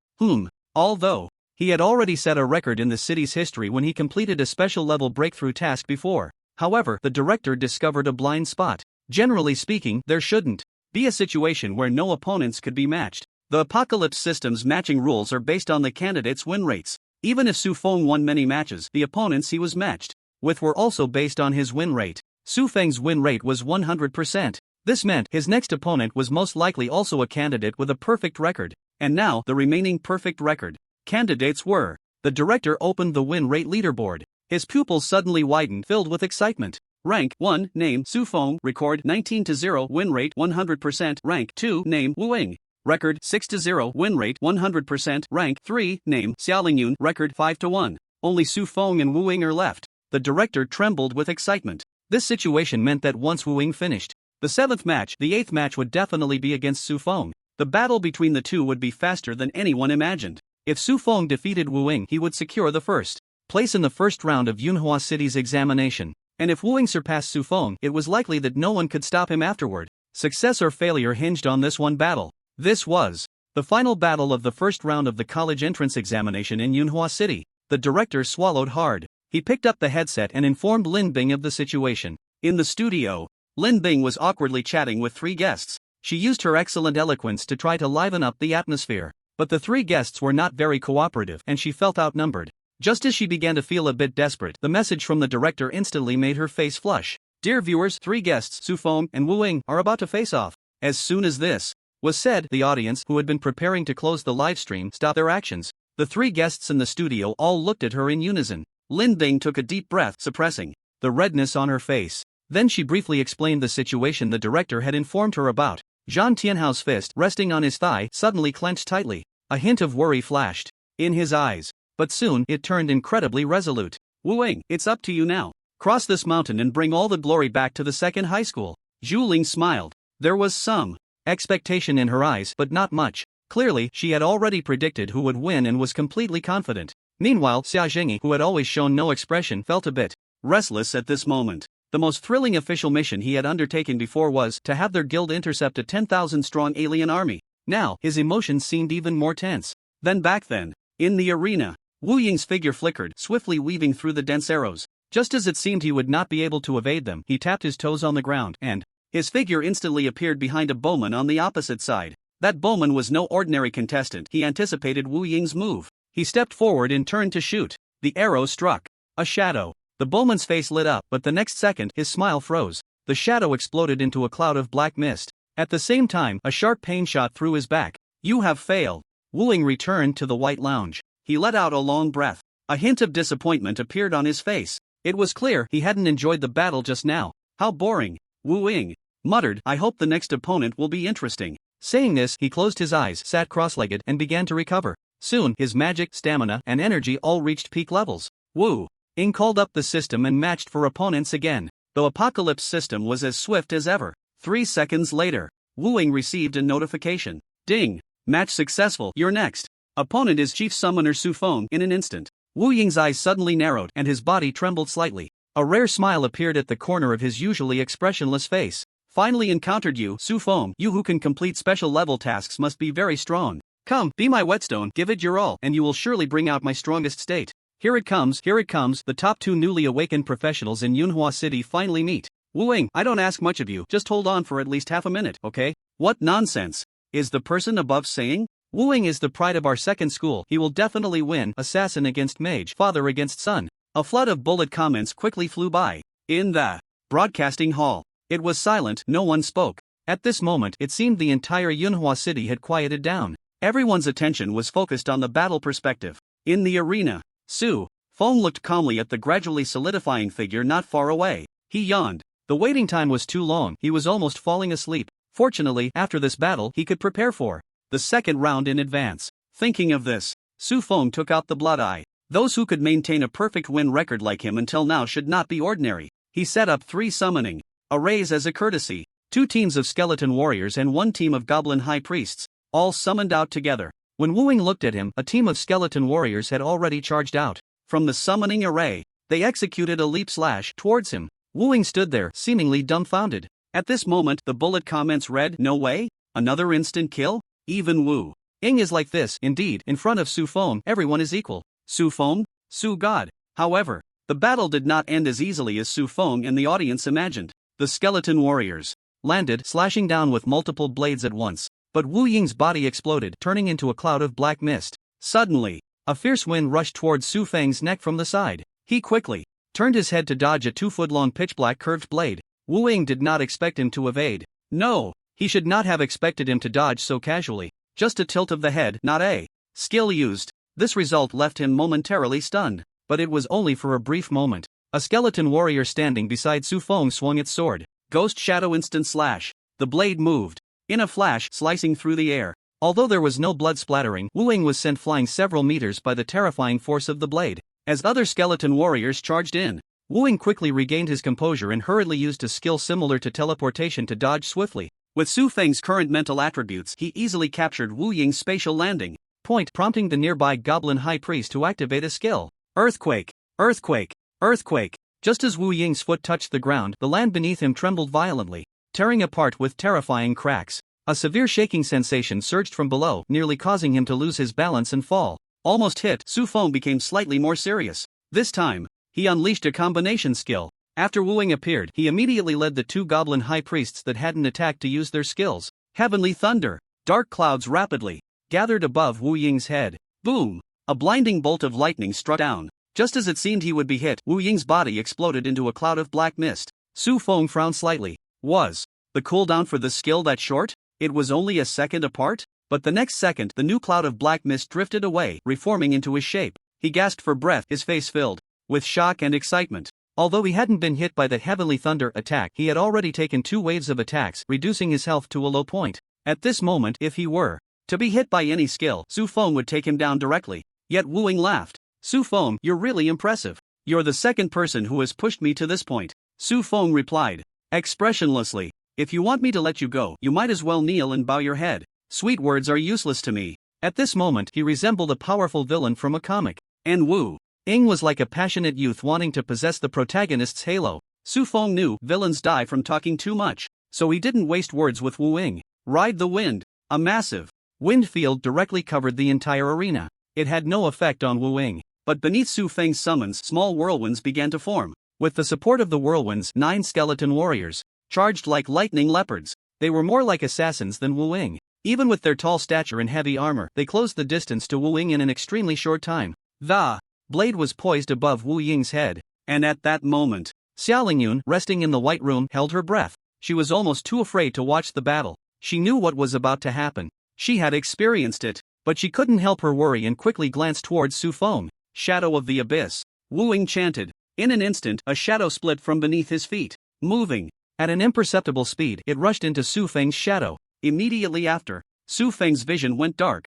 Although he had already set a record in the city's history when he completed a special level breakthrough task before. However, the director discovered a blind spot. Generally speaking, there shouldn't be a situation where no opponents could be matched. The Apocalypse system's matching rules are based on the candidate's win rates. Even if Sufong won many matches, the opponents he was matched with were also based on his win rate. Su Feng's win rate was 100%. This meant his next opponent was most likely also a candidate with a perfect record. And now, the remaining perfect record candidates were. The director opened the win rate leaderboard. His pupils suddenly widened, filled with excitement. Rank 1, name Sufong, record 19-0, win rate 100%. Rank 2, name Wu Ying, record 6-0, win rate 100%. Rank 3, name Xiaoling Yun, record 5-1. Only Sufong and Wu Ying are left. The director trembled with excitement. This situation meant that once Wu Ying finished the 7th match, the 8th match would definitely be against Sufong. The battle between the two would be faster than anyone imagined. If Sufong defeated Wu Ying, he would secure the first place in the first round of Yunhua City's examination. And if Wu Ying surpassed Sufong, it was likely that no one could stop him afterward. Success or failure hinged on this one battle. This was the final battle of the first round of the college entrance examination in Yunhua City. The director swallowed hard. He picked up the headset and informed Lin Bing of the situation. In the studio, Lin Bing was awkwardly chatting with 3 guests. She used her excellent eloquence to try to liven up the atmosphere. But the 3 guests were not very cooperative, and she felt outnumbered. Just as she began to feel a bit desperate, the message from the director instantly made her face flush. Dear viewers, 3 guests, Sufong and Wu Ying, are about to face off. As soon as this was said, the audience, who had been preparing to close the live stream, stopped their actions. The 3 guests in the studio all looked at her in unison. Lin Bing took a deep breath, suppressing the redness on her face. Then she briefly explained the situation the director had informed her about. Zhang Tianhao's fist, resting on his thigh, suddenly clenched tightly. A hint of worry flashed in his eyes. But soon, it turned incredibly resolute. Wu Ying, it's up to you now. Cross this mountain and bring all the glory back to the 2nd high school. Zhu Ling smiled. There was some expectation in her eyes, but not much. Clearly, she had already predicted who would win and was completely confident. Meanwhile, Xia Jingyi, who had always shown no expression, felt a bit restless at this moment. The most thrilling official mission he had undertaken before was to have their guild intercept a 10,000-strong alien army. Now, his emotions seemed even more tense than back then. In the arena, Wu Ying's figure flickered, swiftly weaving through the dense arrows. Just as it seemed he would not be able to evade them, he tapped his toes on the ground, and his figure instantly appeared behind a bowman on the opposite side. That bowman was no ordinary contestant. He anticipated Wu Ying's move. He stepped forward and turned to shoot. The arrow struck a shadow. The bowman's face lit up, but the next second his smile froze. The shadow exploded into a cloud of black mist. At the same time, a sharp pain shot through his back. You have failed. Wu Ying returned to the white lounge. He let out a long breath. A hint of disappointment appeared on his face. It was clear he hadn't enjoyed the battle just now. How boring. Wu Ying muttered, I hope the next opponent will be interesting. Saying this, he closed his eyes, sat cross-legged, and began to recover. Soon, his magic, stamina, and energy all reached peak levels. Wu Ying called up the system and matched for opponents again. The Apocalypse system was as swift as ever. 3 seconds later, Wu Ying received a notification. Ding! Match successful, you're next. Opponent is Chief Summoner Su Feng. In an instant, Wu Ying's eyes suddenly narrowed and his body trembled slightly. A rare smile appeared at the corner of his usually expressionless face. Finally encountered you, Su Feng. You who can complete special level tasks must be very strong. Come, be my whetstone, give it your all, and you will surely bring out my strongest state. Here it comes, here it comes. The top 2 newly awakened professionals in Yunhua City finally meet. Wu Ying, I don't ask much of you, just hold on for at least half a minute, okay? What nonsense is the person above saying? Wu Ying is the pride of our second school. He will definitely win. Assassin against mage, father against son. A flood of bullet comments quickly flew by. In the broadcasting hall, it was silent, no one spoke. At this moment, it seemed the entire Yunhua city had quieted down. Everyone's attention was focused on the battle perspective. In the arena, Su Feng looked calmly at the gradually solidifying figure not far away. He yawned. The waiting time was too long. He was almost falling asleep. Fortunately, after this battle, he could prepare for the second round in advance. Thinking of this, Su Feng took out the blood eye. Those who could maintain a perfect win record like him until now should not be ordinary. He set up 3 summoning arrays as a courtesy. 2 teams of skeleton warriors and 1 team of goblin high priests, all summoned out together. When Wu Ying looked at him, a team of skeleton warriors had already charged out. From the summoning array, they executed a leap slash towards him. Wu Ying stood there, seemingly dumbfounded. At this moment, the bullet comments read, no way? Another instant kill? Even Wu Ying is like this. Indeed, in front of Su Feng, everyone is equal. Su Feng? Su God. However, the battle did not end as easily as Su Feng and the audience imagined. The skeleton warriors landed, slashing down with multiple blades at once. But Wu Ying's body exploded, turning into a cloud of black mist. Suddenly, a fierce wind rushed towards Su Feng's neck from the side. He quickly turned his head to dodge a 2-foot-long pitch-black curved blade. Wu Ying did not expect him to evade. No, he should not have expected him to dodge so casually. Just a tilt of the head, not a skill used. This result left him momentarily stunned. But it was only for a brief moment. A skeleton warrior standing beside Su Feng swung its sword. Ghost Shadow Instant Slash. The blade moved in a flash, slicing through the air. Although there was no blood splattering, Wu Ying was sent flying several meters by the terrifying force of the blade. As other skeleton warriors charged in, Wu Ying quickly regained his composure and hurriedly used a skill similar to teleportation to dodge swiftly. With Su Feng's current mental attributes, he easily captured Wu Ying's spatial landing point, prompting the nearby goblin high priest to activate a skill. Earthquake! Earthquake! Earthquake! Just as Wu Ying's foot touched the ground, the land beneath him trembled violently, tearing apart with terrifying cracks. A severe shaking sensation surged from below, nearly causing him to lose his balance and fall. Almost hit, Su Feng became slightly more serious. This time, he unleashed a combination skill. After Wu Ying appeared, he immediately led the 2 goblin high priests that hadn't attacked to use their skills. Heavenly thunder! Dark clouds rapidly gathered above Wu Ying's head. Boom! A blinding bolt of lightning struck down. Just as it seemed he would be hit, Wu Ying's body exploded into a cloud of black mist. Su Feng frowned slightly. Was the cooldown for this skill that short? It was only a second apart? But the next second, the new cloud of black mist drifted away, reforming into his shape. He gasped for breath, his face filled with shock and excitement. Although he hadn't been hit by the heavenly thunder attack, he had already taken 2 waves of attacks, reducing his health to a low point. At this moment, if he were to be hit by any skill, Su Feng would take him down directly. Yet Wu Ying laughed. Su Feng, you're really impressive. You're the second person who has pushed me to this point. Su Feng replied expressionlessly. If you want me to let you go, you might as well kneel and bow your head. Sweet words are useless to me. At this moment, he resembled a powerful villain from a comic. And Wu Ying was like a passionate youth wanting to possess the protagonist's halo. Su Feng knew villains die from talking too much, so he didn't waste words with Wu Ying. Ride the wind. A massive wind field directly covered the entire arena. It had no effect on Wu Ying, but beneath Su Feng's summons, small whirlwinds began to form. With the support of the whirlwinds, 9 skeleton warriors charged like lightning leopards. They were more like assassins than Wu Ying. Even with their tall stature and heavy armor, they closed the distance to Wu Ying in an extremely short time. The blade was poised above Wu Ying's head, and at that moment, Xia Lingyun, resting in the white room, held her breath. She was almost too afraid to watch the battle. She knew what was about to happen. She had experienced it, but she couldn't help her worry and quickly glanced towards Su Feng. Shadow of the abyss. Wu Ying chanted. In an instant, a shadow split from beneath his feet, moving at an imperceptible speed. It rushed into Su Feng's shadow. Immediately after, Su Feng's vision went dark.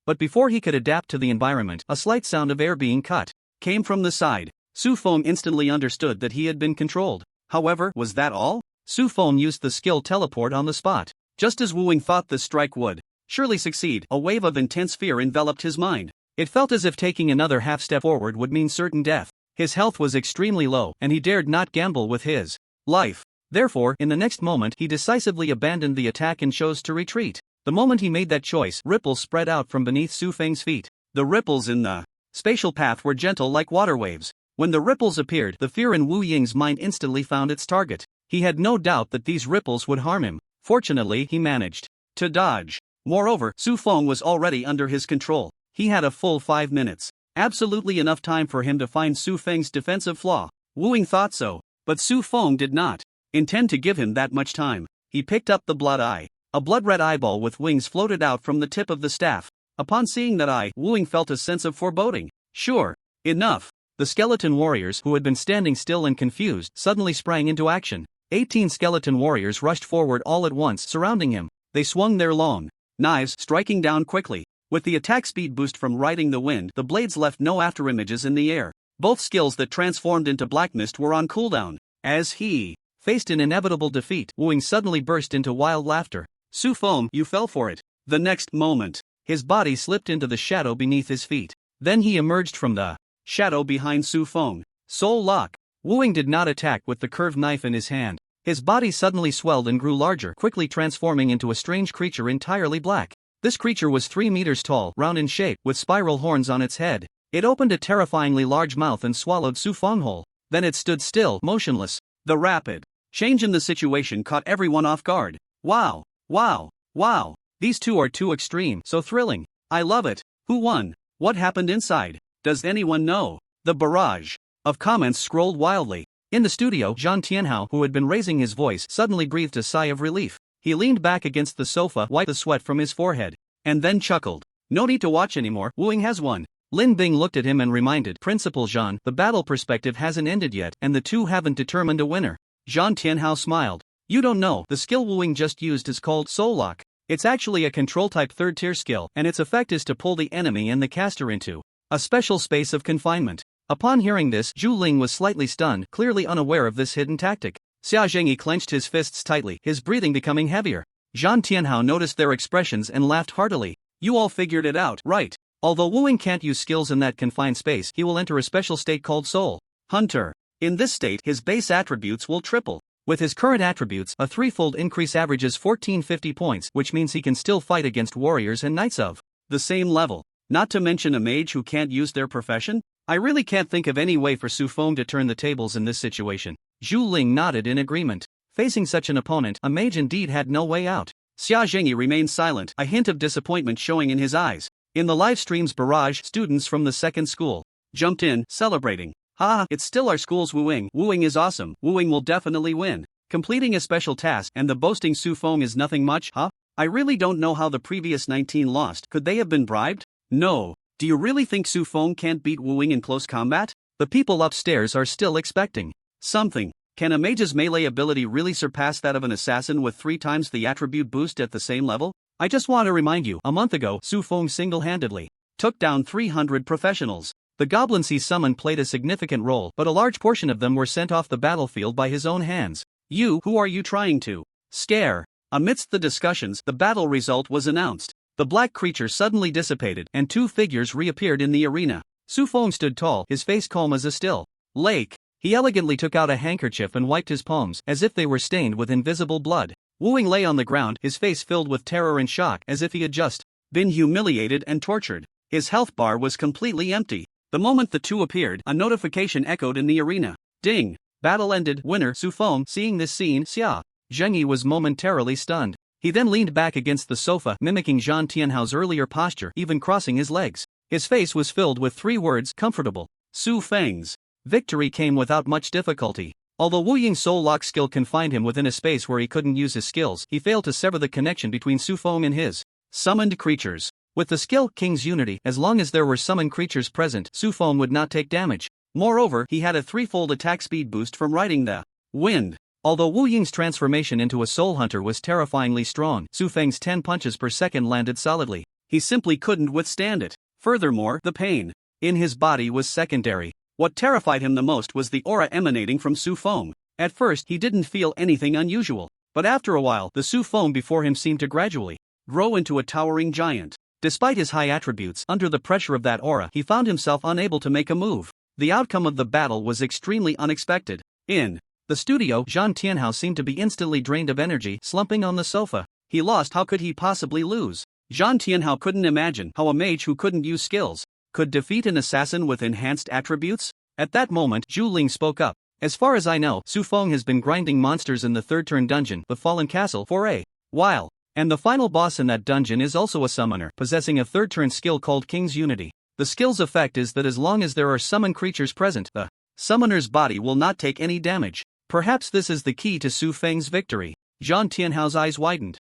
But before he could adapt to the environment, a slight sound of air being cut came from the side. Su Feng instantly understood that he had been controlled. However, was that all? Su Feng used the skill teleport on the spot. Just as Wu Ying thought this strike would surely succeed, a wave of intense fear enveloped his mind. It felt as if taking another half step forward would mean certain death. His health was extremely low, and he dared not gamble with his life. Therefore, in the next moment, he decisively abandoned the attack and chose to retreat. The moment he made that choice, ripples spread out from beneath Su Feng's feet. The ripples in the spatial path were gentle like water waves. When the ripples appeared, the fear in Wu Ying's mind instantly found its target. He had no doubt that these ripples would harm him. Fortunately, he managed to dodge. Moreover, Su Feng was already under his control. He had a full 5 minutes. Absolutely enough time for him to find Su Feng's defensive flaw. Wu Ying thought so, but Su Feng did not intend to give him that much time. He picked up the blood eye. A blood-red eyeball with wings floated out from the tip of the staff. Upon seeing that eye, Wu Ying felt a sense of foreboding. Sure enough, the skeleton warriors, who had been standing still and confused, suddenly sprang into action. 18 skeleton warriors rushed forward all at once, surrounding him. They swung their long knives, striking down quickly. With the attack speed boost from riding the wind, the blades left no afterimages in the air. Both skills that transformed into black mist were on cooldown. As he faced an inevitable defeat, Wu Ying suddenly burst into wild laughter. Su Feng, you fell for it. The next moment, his body slipped into the shadow beneath his feet. Then he emerged from the shadow behind Su Feng. Soul Lock. Wu Ying did not attack with the curved knife in his hand. His body suddenly swelled and grew larger, quickly transforming into a strange creature entirely black. This creature was 3 meters tall, round in shape, with spiral horns on its head. It opened a terrifyingly large mouth and swallowed Su Feng whole. Then it stood still, motionless. The rapid change in the situation caught everyone off guard. Wow. Wow. Wow. These two are too extreme, so thrilling. I love it. Who won? What happened inside? Does anyone know? The barrage of comments scrolled wildly. In the studio, Zhang Tianhao, who had been raising his voice, suddenly breathed a sigh of relief. He leaned back against the sofa, wiped the sweat from his forehead, and then chuckled. No need to watch anymore, Wu Ying has won. Lin Bing looked at him and reminded Principal Zhang, the battle perspective hasn't ended yet, and the two haven't determined a winner. Zhang Tianhao smiled. You don't know, the skill Wu Ying just used is called Soul Lock. It's actually a control-type third-tier skill, and its effect is to pull the enemy and the caster into a special space of confinement. Upon hearing this, Zhu Ling was slightly stunned, clearly unaware of this hidden tactic. Xia Zhengyi clenched his fists tightly, his breathing becoming heavier. Zhang Tianhao noticed their expressions and laughed heartily. You all figured it out, right? Although Wu Ying can't use skills in that confined space, he will enter a special state called Soul Hunter. In this state, his base attributes will triple. With his current attributes, a threefold increase averages 1450 points, which means he can still fight against warriors and knights of the same level. Not to mention a mage who can't use their profession? I really can't think of any way for Su Feng to turn the tables in this situation. Zhu Ling nodded in agreement. Facing such an opponent, a mage indeed had no way out. Xia Zhengyi remained silent, a hint of disappointment showing in his eyes. In the live stream's barrage, students from the second school jumped in, celebrating. Ha, it's still our school's Wu Ying. Wu Ying is awesome. Wu Ying will definitely win. Completing a special task and the boasting Su Feng is nothing much, huh? I really don't know how the previous 19 lost. Could they have been bribed? No. Do you really think Su Feng can't beat Wu Ying in close combat? The people upstairs are still expecting something. Can a mage's melee ability really surpass that of an assassin with 3 times the attribute boost at the same level? I just want to remind you, a month ago, Su Feng single-handedly took down 300 professionals. The goblins he summoned played a significant role, but a large portion of them were sent off the battlefield by his own hands. Who are you trying to scare? Amidst the discussions, the battle result was announced. The black creature suddenly dissipated, and 2 figures reappeared in the arena. Su Feng stood tall, his face calm as a still lake. He elegantly took out a handkerchief and wiped his palms, as if they were stained with invisible blood. Wu Ying lay on the ground, his face filled with terror and shock, as if he had just been humiliated and tortured. His health bar was completely empty. The moment the two appeared, a notification echoed in the arena. Ding! Battle ended. Winner Su Feng. Seeing this scene, Xia Zhengyi was momentarily stunned. He then leaned back against the sofa, mimicking Zhang Tianhao's earlier posture, even crossing his legs. His face was filled with 3 words: comfortable. Su Feng's victory came without much difficulty. Although Wu Ying's soul lock skill confined him within a space where he couldn't use his skills, he failed to sever the connection between Su Feng and his summoned creatures. With the skill King's Unity, as long as there were summoned creatures present, Su Feng would not take damage. Moreover, he had a 3-fold attack speed boost from riding the wind. Although Wu Ying's transformation into a soul hunter was terrifyingly strong, Su Feng's 10 punches per second landed solidly. He simply couldn't withstand it. Furthermore, the pain in his body was secondary. What terrified him the most was the aura emanating from Su Feng. At first, he didn't feel anything unusual, but after a while, the Su Feng before him seemed to gradually grow into a towering giant. Despite his high attributes, under the pressure of that aura, he found himself unable to make a move. The outcome of the battle was extremely unexpected. In the studio, Zhang Tianhao seemed to be instantly drained of energy, slumping on the sofa. He lost. How could he possibly lose? Zhang Tianhao couldn't imagine how a mage who couldn't use skills could defeat an assassin with enhanced attributes. At that moment, Zhu Ling spoke up. As far as I know, Su Feng has been grinding monsters in the 3rd turn dungeon, the Fallen Castle, for a while. And the final boss in that dungeon is also a summoner, possessing a 3rd turn skill called King's Unity. The skill's effect is that as long as there are summoned creatures present, the summoner's body will not take any damage. Perhaps this is the key to Su Feng's victory. Zhang Tianhao's eyes widened.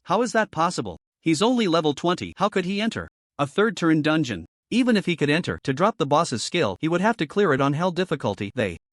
How is that possible? He's only level 20, how could he enter a 3rd turn dungeon? Even if he could enter, to drop the boss's skill, he would have to clear it on hell difficulty.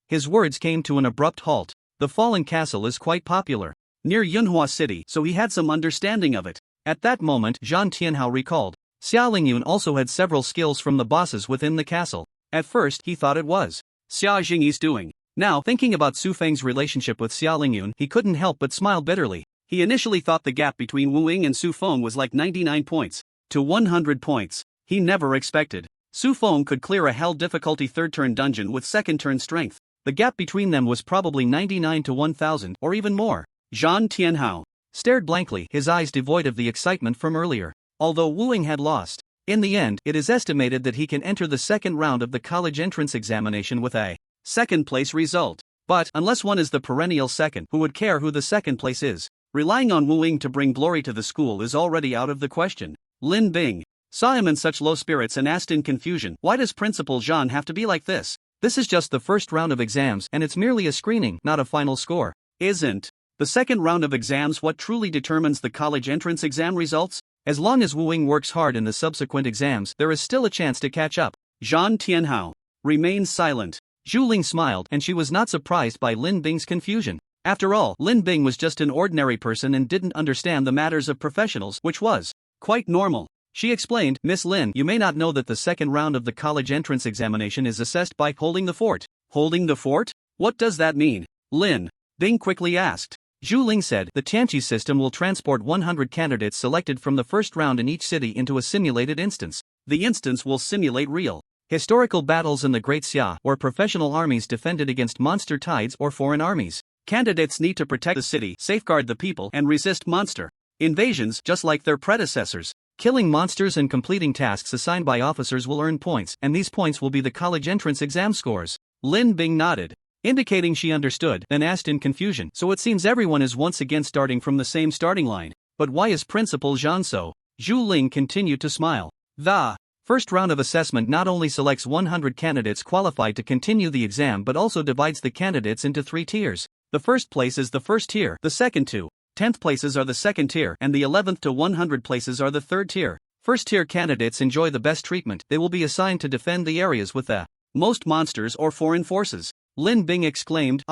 His words came to an abrupt halt. The Fallen Castle is quite popular near Yunhua City, so he had some understanding of it. At that moment, Zhang Tianhao recalled. Xia Lingyun also had several skills from the bosses within the castle. At first, he thought it was Xia Jingyi's doing. Now, thinking about Su Feng's relationship with Xia Lingyun, he couldn't help but smile bitterly. He initially thought the gap between Wu Ying and Su Feng was like 99 points to 100 points. He never expected Su Feng could clear a hell difficulty 3rd turn dungeon with 2nd turn strength. The gap between them was probably 99 to 1000 or even more. Zhang Tianhao stared blankly, his eyes devoid of the excitement from earlier. Although Wu Ying had lost, in the end, it is estimated that he can enter the 2nd round of the college entrance examination with a 2nd place result. But, unless one is the perennial 2nd, who would care who the 2nd place is? Relying on Wu Ying to bring glory to the school is already out of the question. Lin Bing saw him in such low spirits and asked in confusion, why does Principal Zhan have to be like this? This is just the 1st round of exams and it's merely a screening, not a final score. Isn't the 2nd round of exams what truly determines the college entrance exam results? As long as Wu Ying works hard in the subsequent exams, there is still a chance to catch up. Zhang Tianhao remained silent. Zhu Ling smiled, and she was not surprised by Lin Bing's confusion. After all, Lin Bing was just an ordinary person and didn't understand the matters of professionals, which was quite normal. She explained, Miss Lin, you may not know that the 2nd round of the college entrance examination is assessed by holding the fort. Holding the fort? What does that mean? Lin Bing quickly asked. Zhu Ling said, the Tianqi system will transport 100 candidates selected from the 1st round in each city into a simulated instance. The instance will simulate real historical battles in the Great Xia, where professional armies defended against monster tides or foreign armies. Candidates need to protect the city, safeguard the people, and resist monster invasions just like their predecessors. Killing monsters and completing tasks assigned by officers will earn points, and these points will be the college entrance exam scores. Lin Bing nodded, indicating she understood, then asked in confusion, so it seems everyone is once again starting from the same starting line. But why is Principal Zhan so? Zhu Ling continued to smile. The 1st round of assessment not only selects 100 candidates qualified to continue the exam but also divides the candidates into 3 tiers. The 1st place is the 1st tier, the 2nd to 10th places are the 2nd tier, and the 11th to 100 places are the 3rd tier. 1st tier candidates enjoy the best treatment. They will be assigned to defend the areas with the most monsters or foreign forces. Lin Bing exclaimed,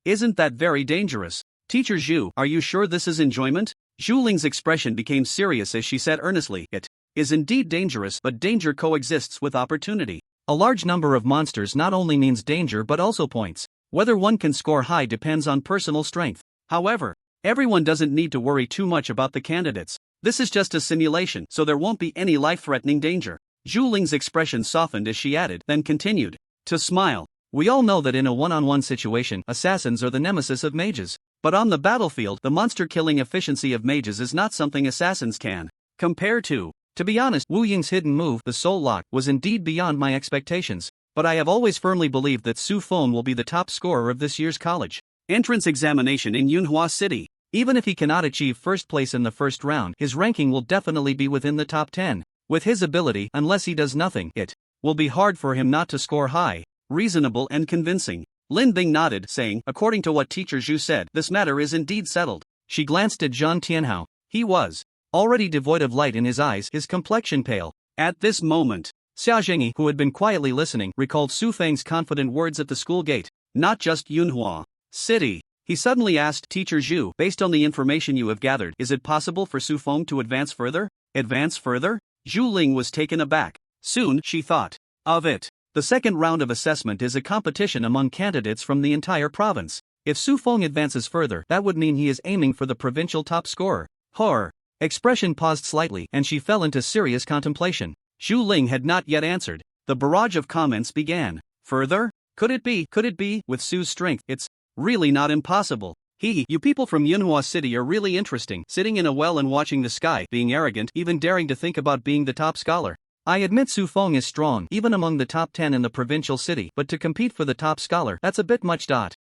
isn't that very dangerous? Teacher Zhu, are you sure this is enjoyment? Zhu Ling's expression became serious as she said earnestly, it is indeed dangerous, but danger coexists with opportunity. A large number of monsters not only means danger but also points. Whether one can score high depends on personal strength. However, everyone doesn't need to worry too much about the candidates. This is just a simulation, so there won't be any life-threatening danger. Zhu Ling's expression softened as she added, then continued to smile. We all know that in a one-on-one situation, assassins are the nemesis of mages. But on the battlefield, the monster-killing efficiency of mages is not something assassins can compare to. To be honest, Wu Ying's hidden move, the Soul Lock, was indeed beyond my expectations. but I have always firmly believed that Su Feng will be the top scorer of this year's college entrance examination in Yunhua City. Even if he cannot achieve first place in the first round, his ranking will definitely be within the top 10. With his ability, unless he does nothing, it will be hard for him not to score high. Reasonable and convincing. Lin Bing nodded, saying, according to what Teacher Zhu said, this matter is indeed settled. She glanced at Zhang Tianhao. He was already devoid of light in his eyes, his complexion pale. At this moment, Xia Zhengyi, who had been quietly listening, recalled Su Feng's confident words at the school gate. Not just Yunhua City. He suddenly asked Teacher Zhu, based on the information you have gathered, is it possible for Su Feng to advance further? Advance further? Zhu Ling was taken aback. Soon, she thought of it. The second round of assessment is a competition among candidates from the entire province. If Su Feng advances further, that would mean he is aiming for the provincial top scorer. Her expression paused slightly, and she fell into serious contemplation. Zhu Ling had not yet answered. The barrage of comments began. Further? Could it be? With Su's strength, it's really not impossible. You people from Yunhua City are really interesting, sitting in a well and watching the sky, being arrogant, even daring to think about being the top scholar. I admit Su Feng is strong, even among the top 10 in the provincial city, but to compete for the top scholar, that's a bit much.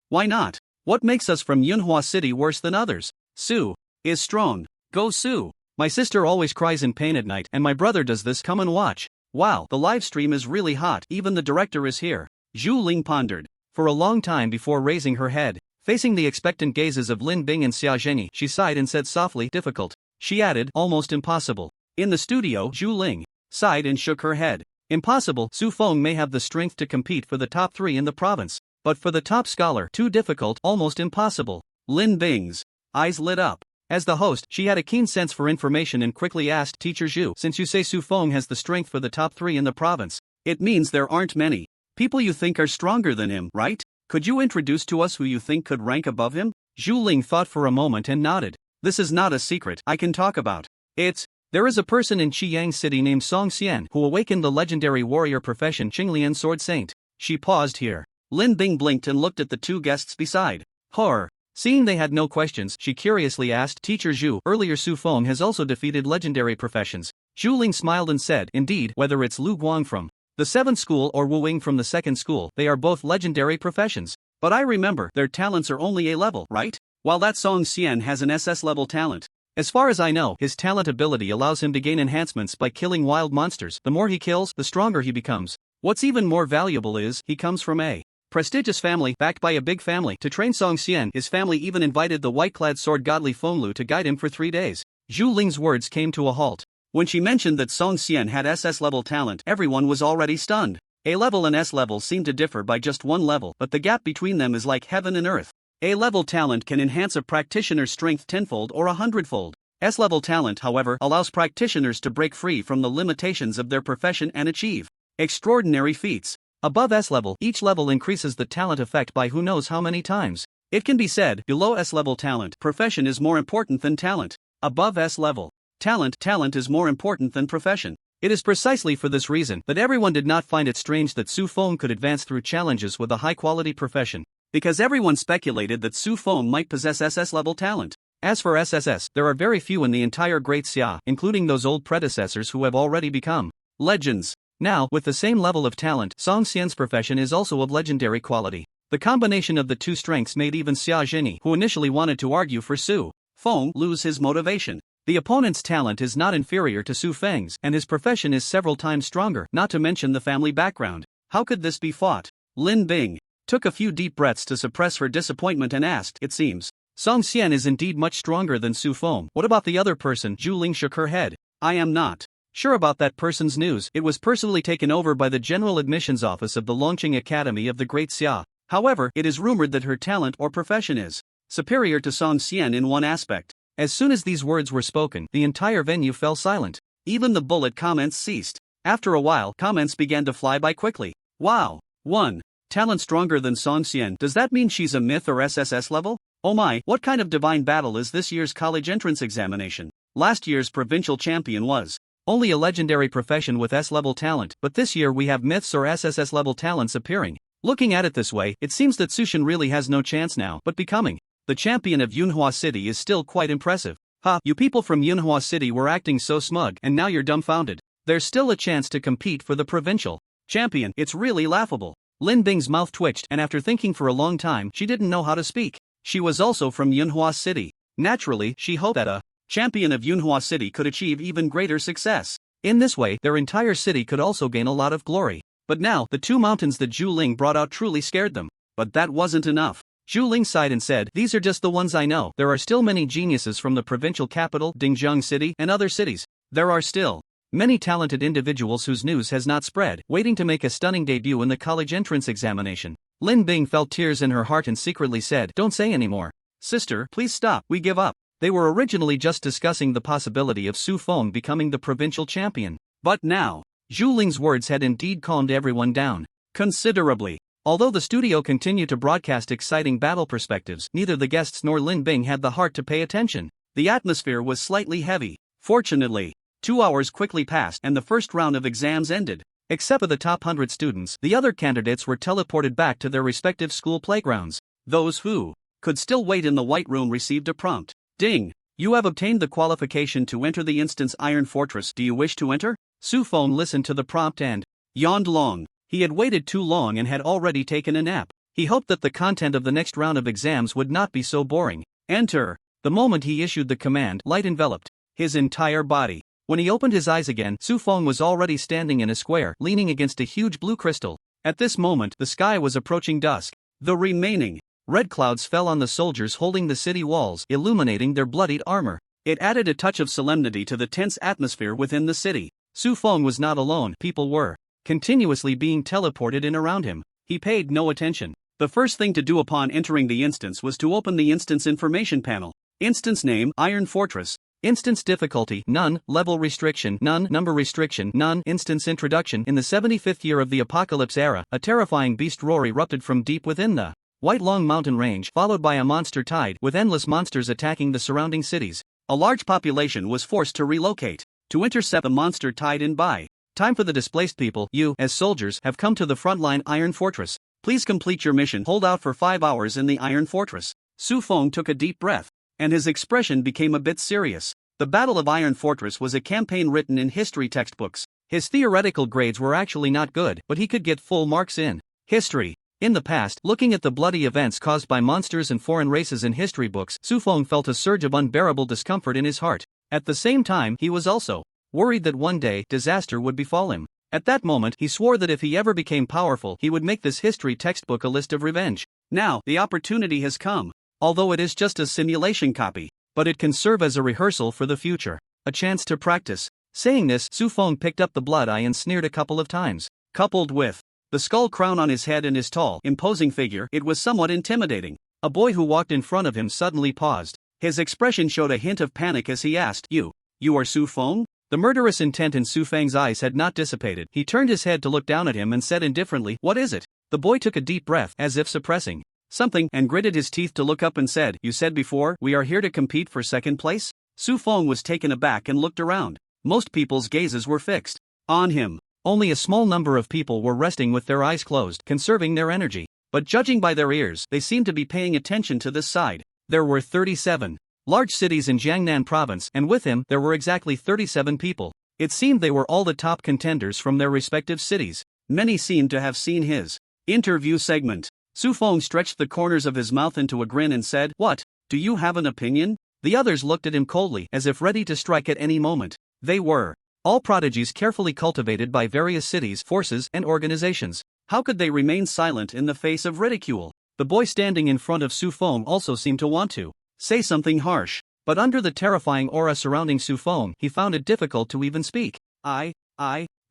Why not? What makes us from Yunhua City worse than others? Su is strong. Go Su. My sister always cries in pain at night, and my brother does this. Come and watch. Wow, the live stream is really hot, even the director is here. Zhu Ling pondered for a long time before raising her head. Facing the expectant gazes of Lin Bing and Xia Zhengyi, she sighed and said softly, difficult. She added, almost impossible. In the studio, Zhu Ling sighed and shook her head. Impossible. Su Feng may have the strength to compete for the top 3 in the province, but for the top scholar, too difficult, almost impossible. Lin Bing's eyes lit up. As the host, she had a keen sense for information and quickly asked Teacher Zhu, since you say Su Feng has the strength for the top 3 in the province, it means there aren't many people you think are stronger than him, right? Could you introduce to us who you think could rank above him? Zhu Ling thought for a moment and nodded. This is not a secret I can talk about. There is a person in Qiyang City named Song Xian who awakened the legendary warrior profession Qinglian Sword Saint. She paused here. Lin Bing blinked and looked at the two guests beside her. Seeing they had no questions, she curiously asked Teacher Zhu, earlier Su Feng has also defeated legendary professions. Zhu Ling smiled and said, indeed, whether it's Lu Guang from the 7th school or Wu Wing from the 2nd school, they are both legendary professions. But I remember, their talents are only A level, right? While that Song Xian has an SS level talent. As far as I know, his talent ability allows him to gain enhancements by killing wild monsters. The more he kills, the stronger he becomes. What's even more valuable is, he comes from a prestigious family, backed by a big family. To train Song Xian, his family even invited the white-clad sword godly Fenglu to guide him for 3 days. Zhu Ling's words came to a halt. When she mentioned that Song Xian had SS level talent, everyone was already stunned. A level and S level seem to differ by just 1 level, but the gap between them is like heaven and earth. A level talent can enhance a practitioner's strength 10-fold or 100-fold. S level talent, however, allows practitioners to break free from the limitations of their profession and achieve extraordinary feats. Above S level, each level increases the talent effect by who knows how many times. It can be said, below S level talent, profession is more important than talent. Above S level talent is more important than profession. It is precisely for this reason that everyone did not find it strange that Su Feng could advance through challenges with a high-quality profession, because everyone speculated that Su Feng might possess SS-level talent. As for SSS, there are very few in the entire Great Xia, including those old predecessors who have already become legends. Now, with the same level of talent, Song Xian's profession is also of legendary quality. The combination of the two strengths made even Xia Zhengyi, who initially wanted to argue for Su Feng, lose his motivation. The opponent's talent is not inferior to Su Feng's, and his profession is several times stronger, not to mention the family background. How could this be fought? Lin Bing took a few deep breaths to suppress her disappointment and asked, it seems Song Xian is indeed much stronger than Su Feng. What about the other person? Zhu Ling shook her head. I am not sure about that person's news. It was personally taken over by the General Admissions Office of the Longqing Academy of the Great Xia. However, it is rumored that her talent or profession is superior to Song Xian in one aspect. As soon as these words were spoken, the entire venue fell silent. Even the bullet comments ceased. After a while, comments began to fly by quickly. Wow. 1. Talent stronger than Song Xian. Does that mean she's a myth or SSS level? Oh my, what kind of divine battle is this year's college entrance examination? Last year's provincial champion was only a legendary profession with S-level talent, but this year we have myths or SSS-level talents appearing. Looking at it this way, it seems that Sushin really has no chance now, but becoming the champion of Yunhua City is still quite impressive. Ha, you people from Yunhua City were acting so smug and now you're dumbfounded. There's still a chance to compete for the provincial Champion, it's really laughable. Lin Bing's mouth twitched, and after thinking for a long time, she didn't know how to speak. She was also from Yunhua City. Naturally, she hoped that a champion of Yunhua City could achieve even greater success. In this way, their entire city could also gain a lot of glory. But now, the two mountains that Zhu Ling brought out truly scared them. But that wasn't enough. Zhu Ling sighed and said, "These are just the ones I know. There are still many geniuses from the provincial capital, Dingzheng City, and other cities. There are still many talented individuals whose news has not spread, waiting to make a stunning debut in the college entrance examination." Lin Bing felt tears in her heart and secretly said, "Don't say anymore. Sister, please stop, we give up." They were originally just discussing the possibility of Su Feng becoming the provincial champion. But now, Zhu Ling's words had indeed calmed everyone down considerably. Although the studio continued to broadcast exciting battle perspectives, neither the guests nor Lin Bing had the heart to pay attention. The atmosphere was slightly heavy. Fortunately, 2 hours quickly passed and the first round of exams ended. Except for the top 100 students, the other candidates were teleported back to their respective school playgrounds. Those who could still wait in the White Room received a prompt. Ding! You have obtained the qualification to enter the instance Iron Fortress. Do you wish to enter? Su Feng listened to the prompt and yawned long. He had waited too long and had already taken a nap. He hoped that the content of the next round of exams would not be so boring. Enter! The moment he issued the command, light enveloped his entire body. When he opened his eyes again, Su Feng was already standing in a square, leaning against a huge blue crystal. At this moment, the sky was approaching dusk. The remaining red clouds fell on the soldiers holding the city walls, illuminating their bloodied armor. It added a touch of solemnity to the tense atmosphere within the city. Su Feng was not alone. People were continuously being teleported in around him. He paid no attention. The first thing to do upon entering the instance was to open the instance information panel. Instance name, Iron Fortress. Instance difficulty, none. Level restriction, none. Number restriction, none. Instance introduction. In the 75th year of the apocalypse era, a terrifying beast roar erupted from deep within the White Long mountain range, followed by a monster tide, with endless monsters attacking the surrounding cities. A large population was forced to relocate to intercept the monster tide and buy time for the displaced people. You, as soldiers, have come to the frontline Iron Fortress. Please complete your mission. Hold out for 5 hours in the Iron Fortress. Su Feng took a deep breath, and his expression became a bit serious. The Battle of Iron Fortress was a campaign written in history textbooks. His theoretical grades were actually not good, but he could get full marks in history. In the past, looking at the bloody events caused by monsters and foreign races in history books, Su Feng felt a surge of unbearable discomfort in his heart. At the same time, he was also worried that one day, disaster would befall him. At that moment, he swore that if he ever became powerful, he would make this history textbook a list of revenge. Now, the opportunity has come. Although it is just a simulation copy, but it can serve as a rehearsal for the future. A chance to practice. Saying this, Su Feng picked up the blood eye and sneered a couple of times. Coupled with the skull crown on his head and his tall, imposing figure, it was somewhat intimidating. A boy who walked in front of him suddenly paused. His expression showed a hint of panic as he asked, You are Su Feng? The murderous intent in Su Feng's eyes had not dissipated. He turned his head to look down at him and said indifferently, "What is it?" The boy took a deep breath, as if suppressing something, and gritted his teeth to look up and said, "You said before, we are here to compete for second place?" Su Feng was taken aback and looked around. Most people's gazes were fixed on him. Only a small number of people were resting with their eyes closed, conserving their energy. But judging by their ears, they seemed to be paying attention to this side. There were 37 large cities in Jiangnan province, and with him, there were exactly 37 people. It seemed they were all the top contenders from their respective cities. Many seemed to have seen his interview segment. Su Feng stretched the corners of his mouth into a grin and said, "What? Do you have an opinion?" The others looked at him coldly, as if ready to strike at any moment. They were all prodigies carefully cultivated by various cities, forces, and organizations. How could they remain silent in the face of ridicule? The boy standing in front of Su Feng also seemed to want to say something harsh, but under the terrifying aura surrounding Su Feng, he found it difficult to even speak. I.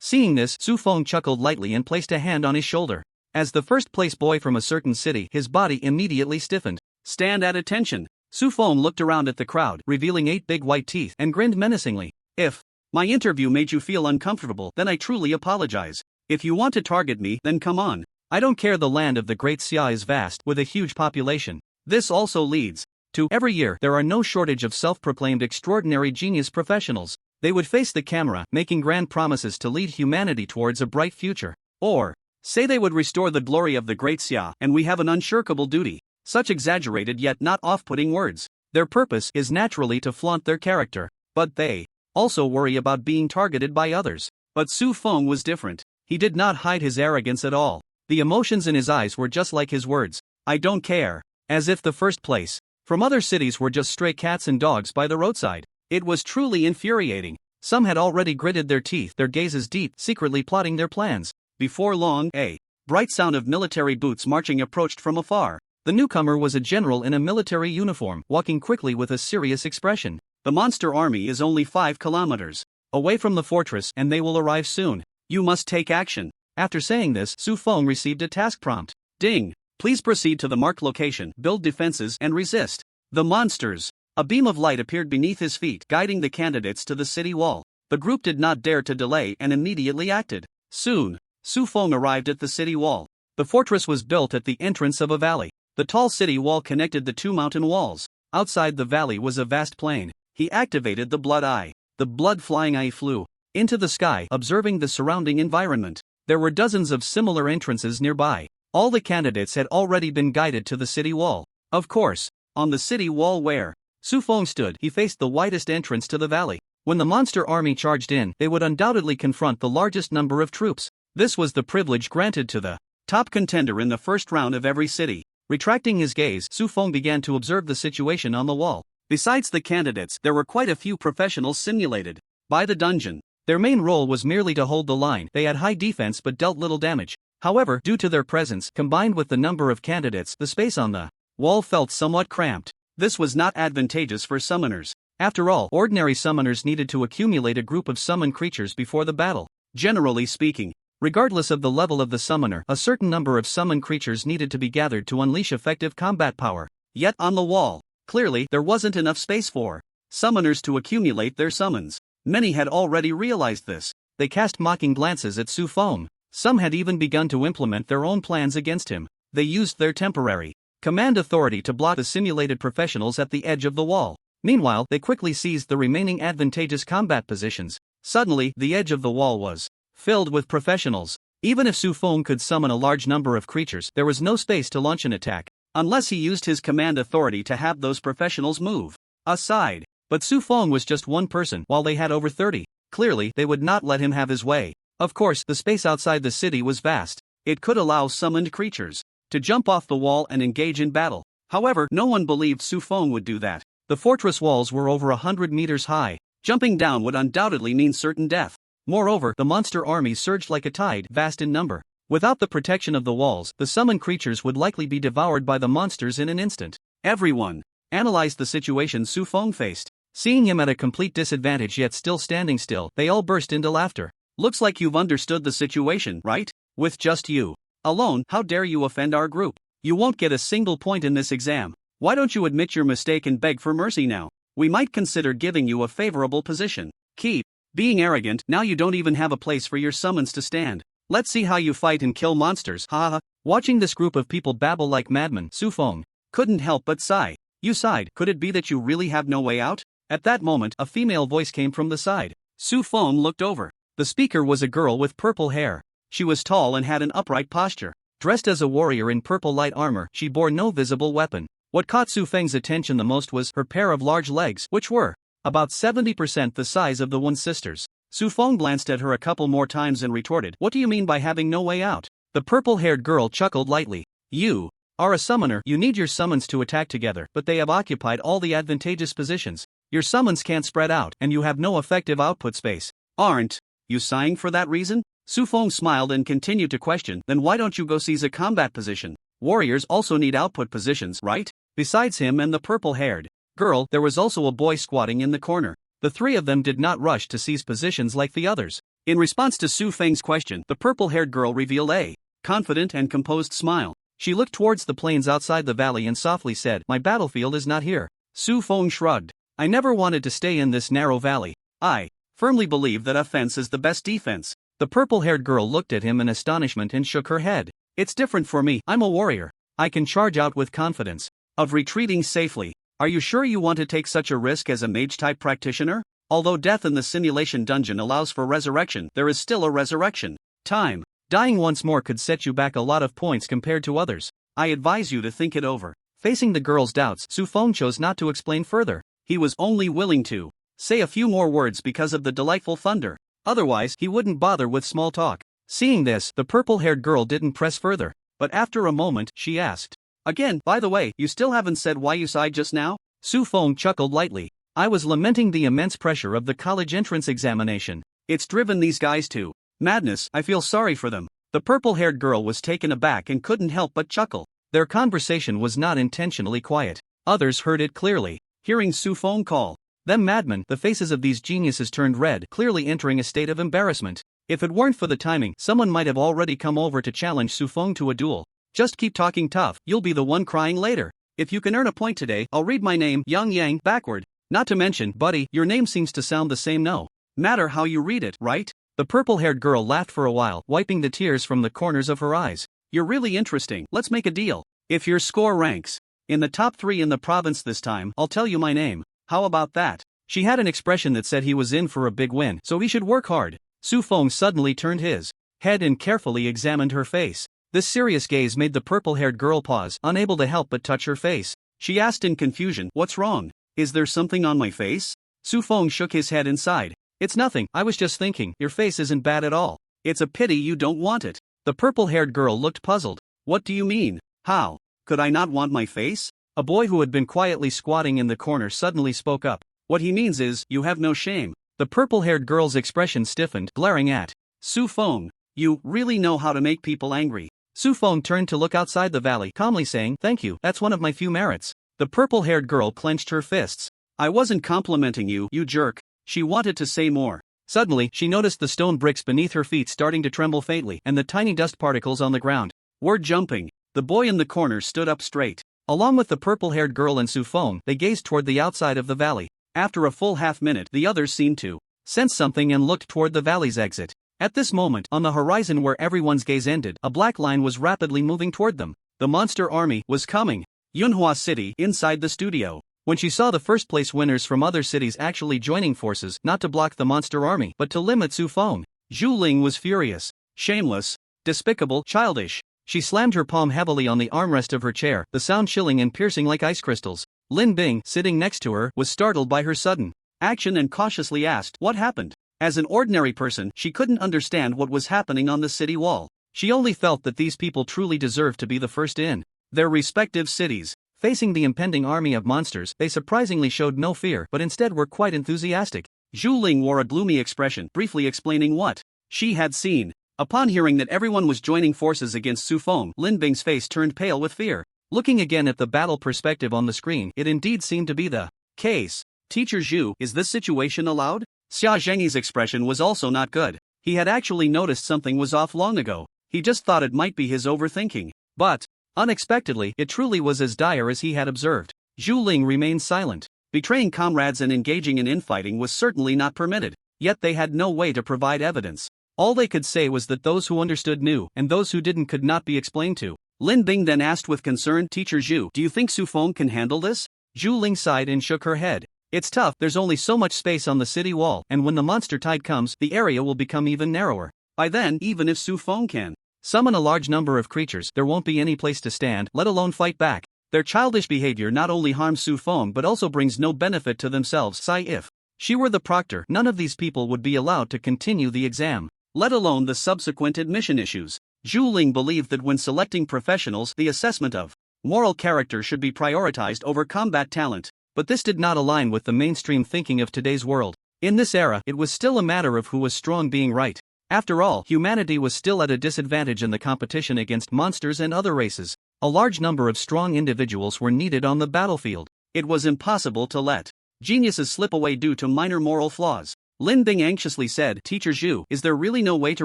Seeing this, Su Feng chuckled lightly and placed a hand on his shoulder. As the first-place boy from a certain city, his body immediately stiffened. Stand at attention. Su Feng looked around at the crowd, revealing 8 big white teeth, and grinned menacingly. If my interview made you feel uncomfortable, then I truly apologize. If you want to target me, then come on. I don't care. The land of the Great Xia is vast, with a huge population. This also leads to every year there are no shortage of self-proclaimed extraordinary genius professionals. They would face the camera, making grand promises to lead humanity towards a bright future. Or say they would restore the glory of the Great Xia, and we have an unshirkable duty. Such exaggerated yet not off-putting words. Their purpose is naturally to flaunt their character, but they also worry about being targeted by others. But Su Feng was different. He did not hide his arrogance at all. The emotions in his eyes were just like his words. I don't care. As if the first place from other cities were just stray cats and dogs by the roadside. It was truly infuriating. Some had already gritted their teeth, their gazes deep, secretly plotting their plans. Before long, a bright sound of military boots marching approached from afar. The newcomer was a general in a military uniform, walking quickly with a serious expression. The monster army is only 5 kilometers away from the fortress and they will arrive soon. You must take action. After saying this, Su Feng received a task prompt. Ding! Please proceed to the marked location, build defenses and resist the monsters. A beam of light appeared beneath his feet, guiding the candidates to the city wall. The group did not dare to delay and immediately acted. Soon, Su Feng arrived at the city wall. The fortress was built at the entrance of a valley. The tall city wall connected the 2 mountain walls. Outside the valley was a vast plain. He activated the blood eye. The blood-flying eye flew into the sky, observing the surrounding environment. There were dozens of similar entrances nearby. All the candidates had already been guided to the city wall. Of course, on the city wall where Su Feng stood, he faced the widest entrance to the valley. When the monster army charged in, they would undoubtedly confront the largest number of troops. This was the privilege granted to the top contender in the first round of every city. Retracting his gaze, Su Feng began to observe the situation on the wall. Besides the candidates, there were quite a few professionals simulated by the dungeon. Their main role was merely to hold the line. They had high defense but dealt little damage. However, due to their presence, combined with the number of candidates, the space on the wall felt somewhat cramped. This was not advantageous for summoners. After all, ordinary summoners needed to accumulate a group of summoned creatures before the battle. Generally speaking, regardless of the level of the summoner, a certain number of summoned creatures needed to be gathered to unleash effective combat power. Yet on the wall, clearly, there wasn't enough space for summoners to accumulate their summons. Many had already realized this. They cast mocking glances at Su Feng. Some had even begun to implement their own plans against him. They used their temporary command authority to block the simulated professionals at the edge of the wall. Meanwhile, they quickly seized the remaining advantageous combat positions. Suddenly, the edge of the wall was filled with professionals. Even if Su Feng could summon a large number of creatures, there was no space to launch an attack, unless he used his command authority to have those professionals move aside. But Su Feng was just one person, while they had over 30. Clearly, they would not let him have his way. Of course, the space outside the city was vast. It could allow summoned creatures to jump off the wall and engage in battle. However, no one believed Su Feng would do that. The fortress walls were over 100 meters high. Jumping down would undoubtedly mean certain death. Moreover, the monster army surged like a tide, vast in number. Without the protection of the walls, the summoned creatures would likely be devoured by the monsters in an instant. Everyone analyzed the situation Su Feng faced. Seeing him at a complete disadvantage yet still standing still, they all burst into laughter. Looks like you've understood the situation, right? With just you alone, how dare you offend our group? You won't get a single point in this exam. Why don't you admit your mistake and beg for mercy now? We might consider giving you a favorable position. Keep being arrogant, now you don't even have a place for your summons to stand. Let's see how you fight and kill monsters, haha. Watching this group of people babble like madmen, Su Feng couldn't help but sigh. You sighed, could it be that you really have no way out? At that moment, a female voice came from the side. Su Feng looked over. The speaker was a girl with purple hair. She was tall and had an upright posture. Dressed as a warrior in purple light armor, she bore no visible weapon. What caught Su Feng's attention the most was her pair of large legs, which were about 70% the size of the one's sisters. Su Feng glanced at her a couple more times and retorted, "What do you mean by having no way out?" The purple-haired girl chuckled lightly. "You are a summoner, you need your summons to attack together, but they have occupied all the advantageous positions. Your summons can't spread out, and you have no effective output space. Aren't you sighing for that reason?" Su Feng smiled and continued to question, "Then why don't you go seize a combat position? Warriors also need output positions, right?" Besides him and the purple-haired girl, there was also a boy squatting in the corner. The three of them did not rush to seize positions like the others. In response to Su Feng's question, the purple-haired girl revealed a confident and composed smile. She looked towards the plains outside the valley and softly said, "My battlefield is not here." Su Feng shrugged. "I never wanted to stay in this narrow valley. I firmly believe that offense is the best defense." The purple-haired girl looked at him in astonishment and shook her head. "It's different for me, I'm a warrior. I can charge out with confidence of retreating safely. Are you sure you want to take such a risk as a mage-type practitioner? Although death in the simulation dungeon allows for resurrection, there is still a resurrection time. Dying once more could set you back a lot of points compared to others. I advise you to think it over." Facing the girl's doubts, Su Feng chose not to explain further. He was only willing to say a few more words because of the delightful thunder. Otherwise, he wouldn't bother with small talk. Seeing this, the purple-haired girl didn't press further, but after a moment, she asked, "Again, by the way, you still haven't said why you sighed just now?" Su Feng chuckled lightly. "I was lamenting the immense pressure of the college entrance examination. It's driven these guys to madness. I feel sorry for them." The purple-haired girl was taken aback and couldn't help but chuckle. Their conversation was not intentionally quiet. Others heard it clearly. Hearing Su Feng call them madmen, the faces of these geniuses turned red, clearly entering a state of embarrassment. If it weren't for the timing, someone might have already come over to challenge Su Feng to a duel. "Just keep talking tough, you'll be the one crying later. If you can earn a point today, I'll read my name, Yang Yang, backward. Not to mention, buddy, your name seems to sound the same no matter how you read it, right?" The purple-haired girl laughed for a while, wiping the tears from the corners of her eyes. "You're really interesting, let's make a deal. If your score ranks in the top 3 in the province this time, I'll tell you my name. How about that?" She had an expression that said he was in for a big win, so he should work hard. Su Feng suddenly turned his head and carefully examined her face. This serious gaze made the purple-haired girl pause, unable to help but touch her face. She asked in confusion, "What's wrong? Is there something on my face?" Su Feng shook his head and sighed. "It's nothing, I was just thinking, your face isn't bad at all. It's a pity you don't want it." The purple-haired girl looked puzzled. "What do you mean? How could I not want my face?" A boy who had been quietly squatting in the corner suddenly spoke up. "What he means is, you have no shame." The purple-haired girl's expression stiffened, glaring at Su Feng. "You really know how to make people angry." Su Feng turned to look outside the valley, calmly saying, "Thank you, that's one of my few merits." The purple-haired girl clenched her fists. "I wasn't complimenting you, you jerk." She wanted to say more. Suddenly, she noticed the stone bricks beneath her feet starting to tremble faintly, and the tiny dust particles on the ground were jumping. The boy in the corner stood up straight. Along with the purple-haired girl and Su Feng, they gazed toward the outside of the valley. After a full half-minute, the others seemed to sense something and looked toward the valley's exit. At this moment, on the horizon where everyone's gaze ended, a black line was rapidly moving toward them. The monster army was coming. Yunhua City, inside the studio. When she saw the first-place winners from other cities actually joining forces, not to block the monster army, but to limit Su Feng, Zhu Ling was furious. Shameless, despicable, childish. She slammed her palm heavily on the armrest of her chair, the sound chilling and piercing like ice crystals. Lin Bing, sitting next to her, was startled by her sudden action and cautiously asked, "What happened?" As an ordinary person, she couldn't understand what was happening on the city wall. She only felt that these people truly deserved to be the first in their respective cities. Facing the impending army of monsters, they surprisingly showed no fear but instead were quite enthusiastic. Zhu Ling wore a gloomy expression, briefly explaining what she had seen. Upon hearing that everyone was joining forces against Su Feng, Lin Bing's face turned pale with fear. Looking again at the battle perspective on the screen, it indeed seemed to be the case. "Teacher Zhu, is this situation allowed?" Xia Zhengyi's expression was also not good. He had actually noticed something was off long ago. He just thought it might be his overthinking. But, unexpectedly, it truly was as dire as he had observed. Zhu Ling remained silent. Betraying comrades and engaging in infighting was certainly not permitted. Yet they had no way to provide evidence. All they could say was that those who understood knew, and those who didn't could not be explained to. Lin Bing then asked with concern, "Teacher Zhu, do you think Su Feng can handle this?" Zhu Ling sighed and shook her head. "It's tough, there's only so much space on the city wall, and when the monster tide comes, the area will become even narrower. By then, even if Su Feng can summon a large number of creatures, there won't be any place to stand, let alone fight back. Their childish behavior not only harms Su Feng but also brings no benefit to themselves. If she were the proctor, none of these people would be allowed to continue the exam, let alone the subsequent admission issues." Zhu Ling believed that when selecting professionals, the assessment of moral character should be prioritized over combat talent. But this did not align with the mainstream thinking of today's world. In this era, it was still a matter of who was strong being right. After all, humanity was still at a disadvantage in the competition against monsters and other races. A large number of strong individuals were needed on the battlefield. It was impossible to let geniuses slip away due to minor moral flaws. Lin Bing anxiously said, "Teacher Zhu, is there really no way to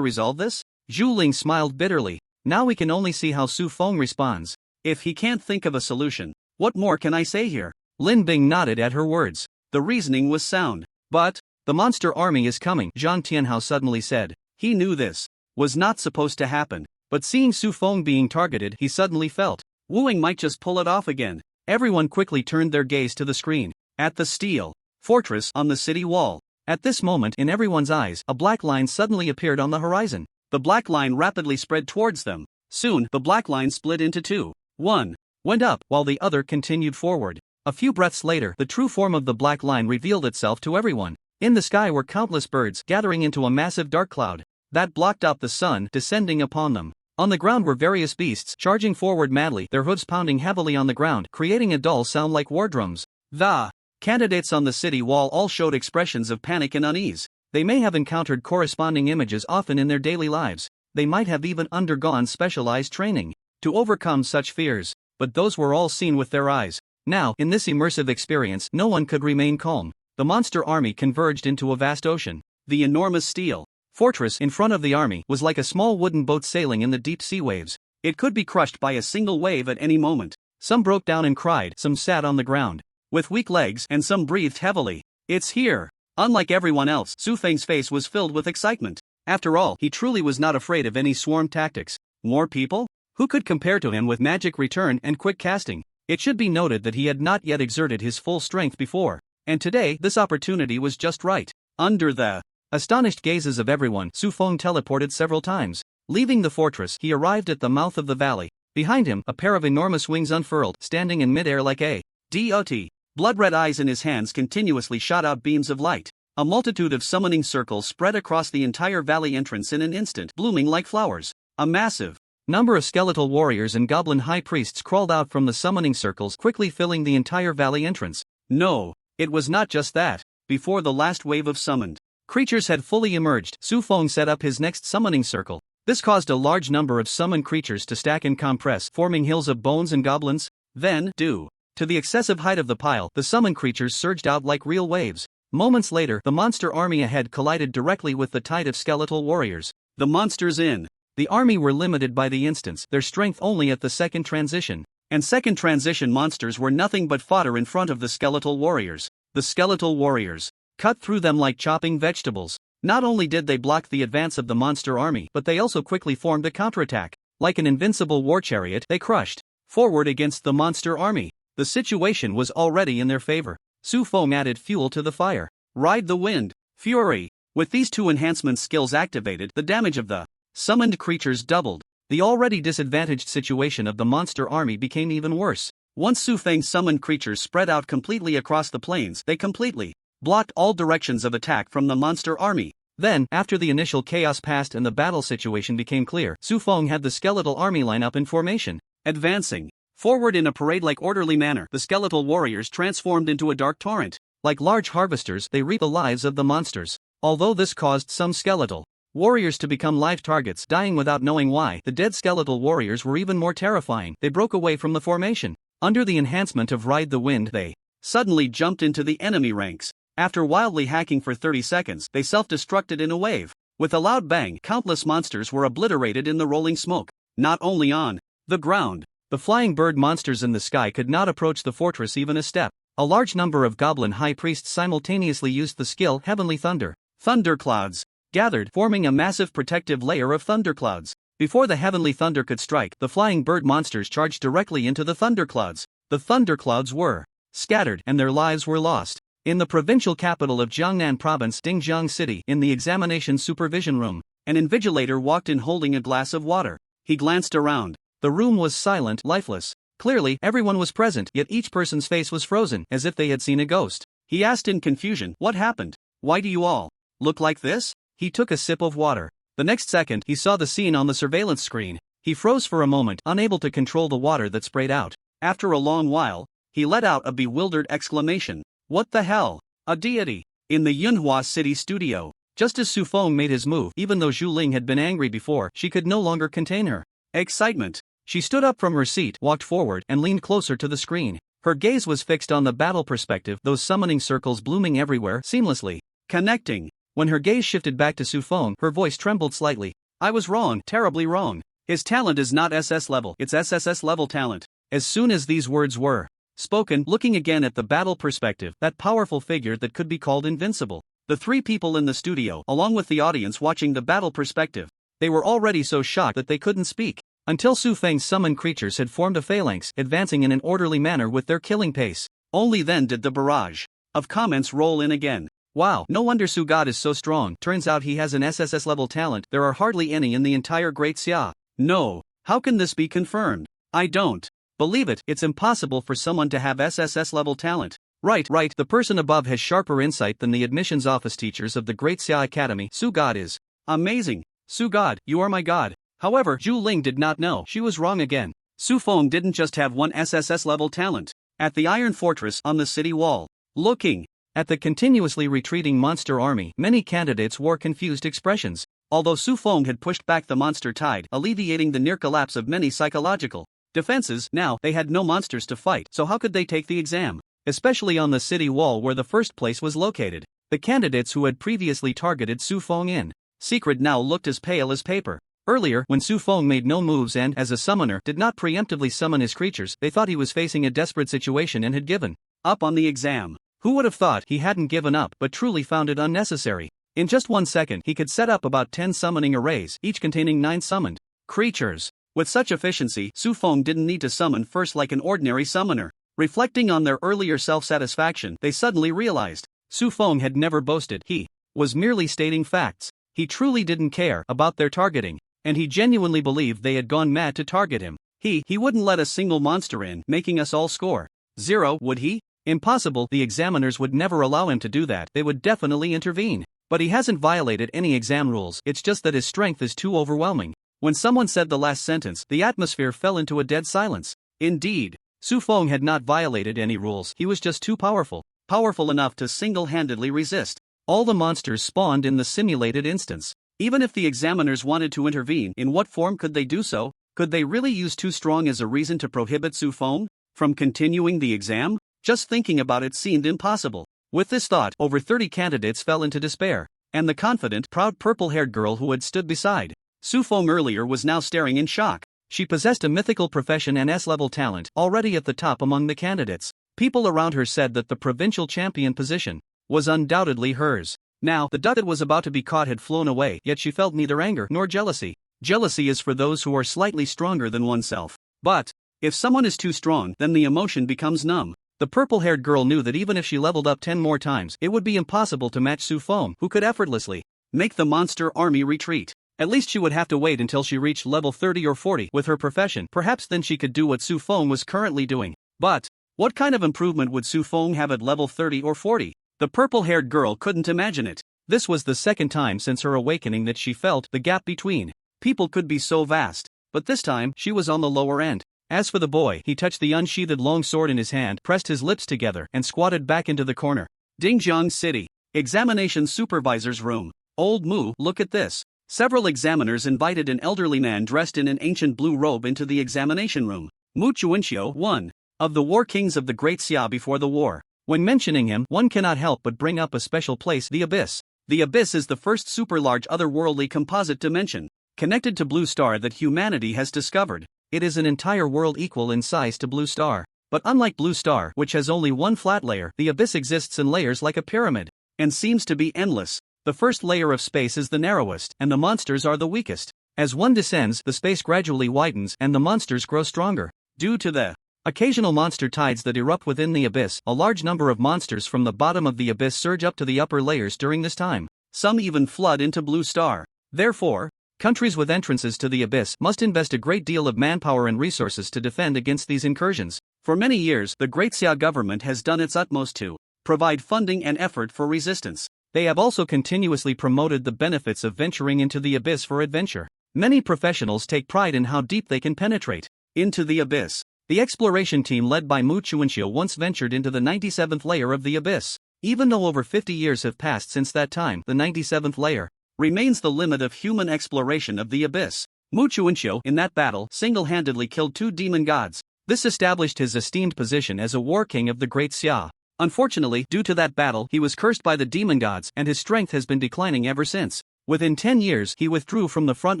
resolve this?" Zhu Ling smiled bitterly. "Now we can only see how Su Feng responds. If he can't think of a solution, what more can I say here?" Lin Bing nodded at her words. The reasoning was sound. "But the monster army is coming," Zhang Tianhao suddenly said. He knew this was not supposed to happen, but seeing Su Feng being targeted, he suddenly felt Wu Ying might just pull it off again. Everyone quickly turned their gaze to the screen. At the steel fortress on the city wall. At this moment, in everyone's eyes, a black line suddenly appeared on the horizon. The black line rapidly spread towards them. Soon, the black line split into two. One went up, while the other continued forward. A few breaths later, the true form of the black line revealed itself to everyone. In the sky were countless birds, gathering into a massive dark cloud. that blocked out the sun descending upon them. On the ground were various beasts charging forward madly, their hooves pounding heavily on the ground, creating a dull sound like war drums. The candidates on the city wall all showed expressions of panic and unease. They may have encountered corresponding images often in their daily lives. They might have even undergone specialized training to overcome such fears, but those were all seen with their eyes. Now, in this immersive experience, no one could remain calm. The monster army converged into a vast ocean. The enormous steel fortress in front of the army was like a small wooden boat sailing in the deep sea waves. It could be crushed by a single wave at any moment. Some broke down and cried, some sat on the ground with weak legs, and some breathed heavily. It's here. Unlike everyone else, Su Feng's face was filled with excitement. After all, he truly was not afraid of any swarm tactics. More people? Who could compare to him with magic return and quick casting? It should be noted that he had not yet exerted his full strength before, and today this opportunity was just right. Under the astonished gazes of everyone, Su Feng teleported several times. Leaving the fortress, he arrived at the mouth of the valley. Behind him, a pair of enormous wings unfurled, standing in midair like a dot. Blood-red eyes in his hands continuously shot out beams of light. A multitude of summoning circles spread across the entire valley entrance in an instant, blooming like flowers. A massive number of skeletal warriors and goblin high priests crawled out from the summoning circles, quickly filling the entire valley entrance. No, it was not just that. Before the last wave of summoned creatures had fully emerged, Su Feng set up his next summoning circle. This caused a large number of summoned creatures to stack and compress, forming hills of bones and goblins. Then, due to the excessive height of the pile, the summoned creatures surged out like real waves. Moments later, the monster army ahead collided directly with the tide of skeletal warriors. The monsters in the army were limited by the instance, their strength only at the second transition. And second transition monsters were nothing but fodder in front of the skeletal warriors. The skeletal warriors cut through them like chopping vegetables. Not only did they block the advance of the monster army, but they also quickly formed a counterattack. Like an invincible war chariot, they crushed forward against the monster army. The situation was already in their favor. Su Feng added fuel to the fire. Ride the wind. Fury. With these two enhancement skills activated, the damage of the summoned creatures doubled. The already disadvantaged situation of the monster army became even worse. Once Su Feng's summoned creatures spread out completely across the plains, they completely blocked all directions of attack from the monster army. Then, after the initial chaos passed and the battle situation became clear, Su Feng had the skeletal army line up in formation. Advancing forward in a parade-like orderly manner, the skeletal warriors transformed into a dark torrent. Like large harvesters, they reap the lives of the monsters. Although this caused some skeletal warriors to become live targets, dying without knowing why, the dead skeletal warriors were even more terrifying. They broke away from the formation. Under the enhancement of Ride the Wind, they suddenly jumped into the enemy ranks. After wildly hacking for 30 seconds, they self-destructed in a wave. With a loud bang, countless monsters were obliterated in the rolling smoke. Not only on the ground, the flying bird monsters in the sky could not approach the fortress even a step. A large number of goblin high priests simultaneously used the skill Heavenly Thunder. Thunderclouds gathered, forming a massive protective layer of thunderclouds. Before the heavenly thunder could strike, the flying bird monsters charged directly into the thunderclouds. The thunderclouds were scattered, and their lives were lost. In the provincial capital of Jiangnan Province, Dingjiang City, in the examination supervision room, an invigilator walked in holding a glass of water. He glanced around. The room was silent, lifeless. Clearly, everyone was present, yet each person's face was frozen, as if they had seen a ghost. He asked in confusion, "What happened? Why do you all look like this?" He took a sip of water. The next second, he saw the scene on the surveillance screen. He froze for a moment, unable to control the water that sprayed out. After a long while, he let out a bewildered exclamation. "What the hell? A deity!" In the Yunhua City studio, just as Su Feng made his move, even though Zhu Ling had been angry before, she could no longer contain her excitement. She stood up from her seat, walked forward, and leaned closer to the screen. Her gaze was fixed on the battle perspective, those summoning circles blooming everywhere, seamlessly connecting. When her gaze shifted back to Su Feng, her voice trembled slightly. "I was wrong, terribly wrong. His talent is not SS level, it's SSS level talent." As soon as these words were spoken, looking again at the battle perspective, that powerful figure that could be called invincible, the three people in the studio, along with the audience watching the battle perspective, they were already so shocked that they couldn't speak. Until Su Feng's summoned creatures had formed a phalanx, advancing in an orderly manner with their killing pace. Only then did the barrage of comments roll in again. "Wow, no wonder Su God is so strong. Turns out he has an SSS level talent. There are hardly any in the entire Great Xia. No, how can this be confirmed? I don't believe it. It's impossible for someone to have SSS level talent." Right, the person above has sharper insight than the admissions office teachers of the Great Xia Academy. Su God is amazing. Su God, you are my God. However, Zhu Ling did not know she was wrong again. Su Feng didn't just have one SSS level talent. At the Iron Fortress on the city wall, looking at the continuously retreating monster army, many candidates wore confused expressions. Although Su Feng had pushed back the monster tide, alleviating the near collapse of many psychological defenses, now they had no monsters to fight, so how could they take the exam? Especially on the city wall where the first place was located. The candidates who had previously targeted Su Feng in secret now looked as pale as paper. Earlier, when Su Feng made no moves and, as a summoner, did not preemptively summon his creatures, they thought he was facing a desperate situation and had given up on the exam. Who would have thought he hadn't given up but truly found it unnecessary? In just 1 second, he could set up about 10 summoning arrays, each containing 9 summoned creatures. With such efficiency, Su Feng didn't need to summon first like an ordinary summoner. Reflecting on their earlier self-satisfaction, they suddenly realized Su Feng had never boasted. He was merely stating facts. He truly didn't care about their targeting, and he genuinely believed they had gone mad to target him. He wouldn't let a single monster in, making us all score 0, would he? Impossible, the examiners would never allow him to do that, they would definitely intervene. But he hasn't violated any exam rules, it's just that his strength is too overwhelming. When someone said the last sentence, the atmosphere fell into a dead silence. Indeed, Su Feng had not violated any rules, he was just too powerful. Powerful enough to single-handedly resist all the monsters spawned in the simulated instance. Even if the examiners wanted to intervene, in what form could they do so? Could they really use too strong as a reason to prohibit Su Feng from continuing the exam? Just thinking about it seemed impossible. With this thought, over 30 candidates fell into despair, and the confident, proud purple-haired girl who had stood beside Su Feng earlier was now staring in shock. She possessed a mythical profession and S-level talent, already at the top among the candidates. People around her said that the provincial champion position was undoubtedly hers. Now, the duck that was about to be caught had flown away, yet she felt neither anger nor jealousy. Jealousy is for those who are slightly stronger than oneself. But if someone is too strong, then the emotion becomes numb. The purple-haired girl knew that even if she leveled up 10 more times, it would be impossible to match Su Feng, who could effortlessly make the monster army retreat. At least she would have to wait until she reached level 30 or 40 with her profession. Perhaps then she could do what Su Feng was currently doing. But what kind of improvement would Su Feng have at level 30 or 40? The purple-haired girl couldn't imagine it. This was the second time since her awakening that she felt the gap between people could be so vast. But this time, she was on the lower end. As for the boy, he touched the unsheathed long sword in his hand, pressed his lips together, and squatted back into the corner. Dingjiang City. Examination Supervisor's Room. Old Mu, look at this. Several examiners invited an elderly man dressed in an ancient blue robe into the examination room. Mu Chuanxiu, one of the war kings of the Great Xia before the war. When mentioning him, one cannot help but bring up a special place, the Abyss. The Abyss is the first super-large otherworldly composite dimension, connected to Blue Star that humanity has discovered. It is an entire world equal in size to Blue Star. But unlike Blue Star, which has only one flat layer, the Abyss exists in layers like a pyramid, and seems to be endless. The first layer of space is the narrowest, and the monsters are the weakest. As one descends, the space gradually widens and the monsters grow stronger. Due to the occasional monster tides that erupt within the Abyss, a large number of monsters from the bottom of the Abyss surge up to the upper layers during this time. Some even flood into Blue Star. Therefore, countries with entrances to the Abyss must invest a great deal of manpower and resources to defend against these incursions. For many years, the Great Xia government has done its utmost to provide funding and effort for resistance. They have also continuously promoted the benefits of venturing into the Abyss for adventure. Many professionals take pride in how deep they can penetrate into the Abyss. The exploration team led by Mu Chuanxiu once ventured into the 97th layer of the Abyss. Even though over 50 years have passed since that time, the 97th layer remains the limit of human exploration of the Abyss. Mu Chuanxiu, in that battle, single-handedly killed 2 demon gods. This established his esteemed position as a war king of the Great Xia. Unfortunately, due to that battle, he was cursed by the demon gods, and his strength has been declining ever since. Within 10 years, he withdrew from the front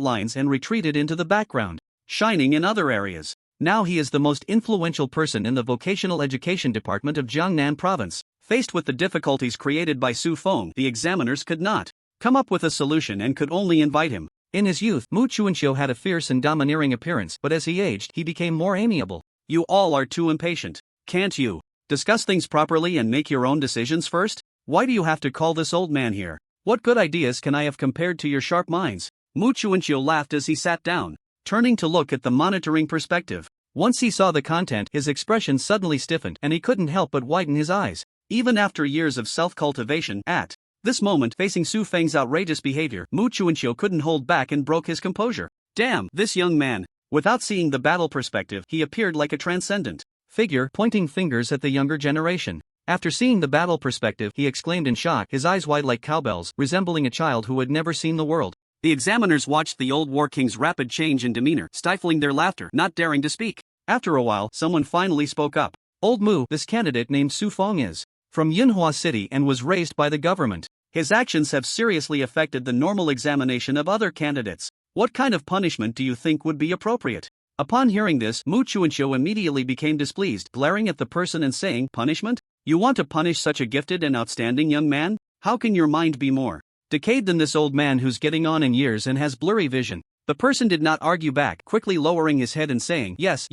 lines and retreated into the background, shining in other areas. Now he is the most influential person in the vocational education department of Jiangnan province. Faced with the difficulties created by Su Feng, the examiners could not come up with a solution and could only invite him. In his youth, Mu Chuanxiu had a fierce and domineering appearance, but as he aged, he became more amiable. You all are too impatient. Can't you discuss things properly and make your own decisions first? Why do you have to call this old man here? What good ideas can I have compared to your sharp minds? Mu Chuanxiu laughed as he sat down, turning to look at the monitoring perspective. Once he saw the content, his expression suddenly stiffened and he couldn't help but widen his eyes. Even after years of self-cultivation, at This moment, facing Su Feng's outrageous behavior, Mu Chuanqiu couldn't hold back and broke his composure. Damn, this young man. Without seeing the battle perspective, he appeared like a transcendent figure, pointing fingers at the younger generation. After seeing the battle perspective, he exclaimed in shock, his eyes wide like cowbells, resembling a child who had never seen the world. The examiners watched the old war king's rapid change in demeanor, stifling their laughter, not daring to speak. After a while, someone finally spoke up. Old Mu, this candidate named Su Feng is from Yunhua City and was raised by the government. His actions have seriously affected the normal examination of other candidates. What kind of punishment do you think would be appropriate? Upon hearing this, Mu Chuanqiu immediately became displeased, glaring at the person and saying, punishment? You want to punish such a gifted and outstanding young man? How can your mind be more decayed than this old man who's getting on in years and has blurry vision? The person did not argue back, quickly lowering his head and saying, yes,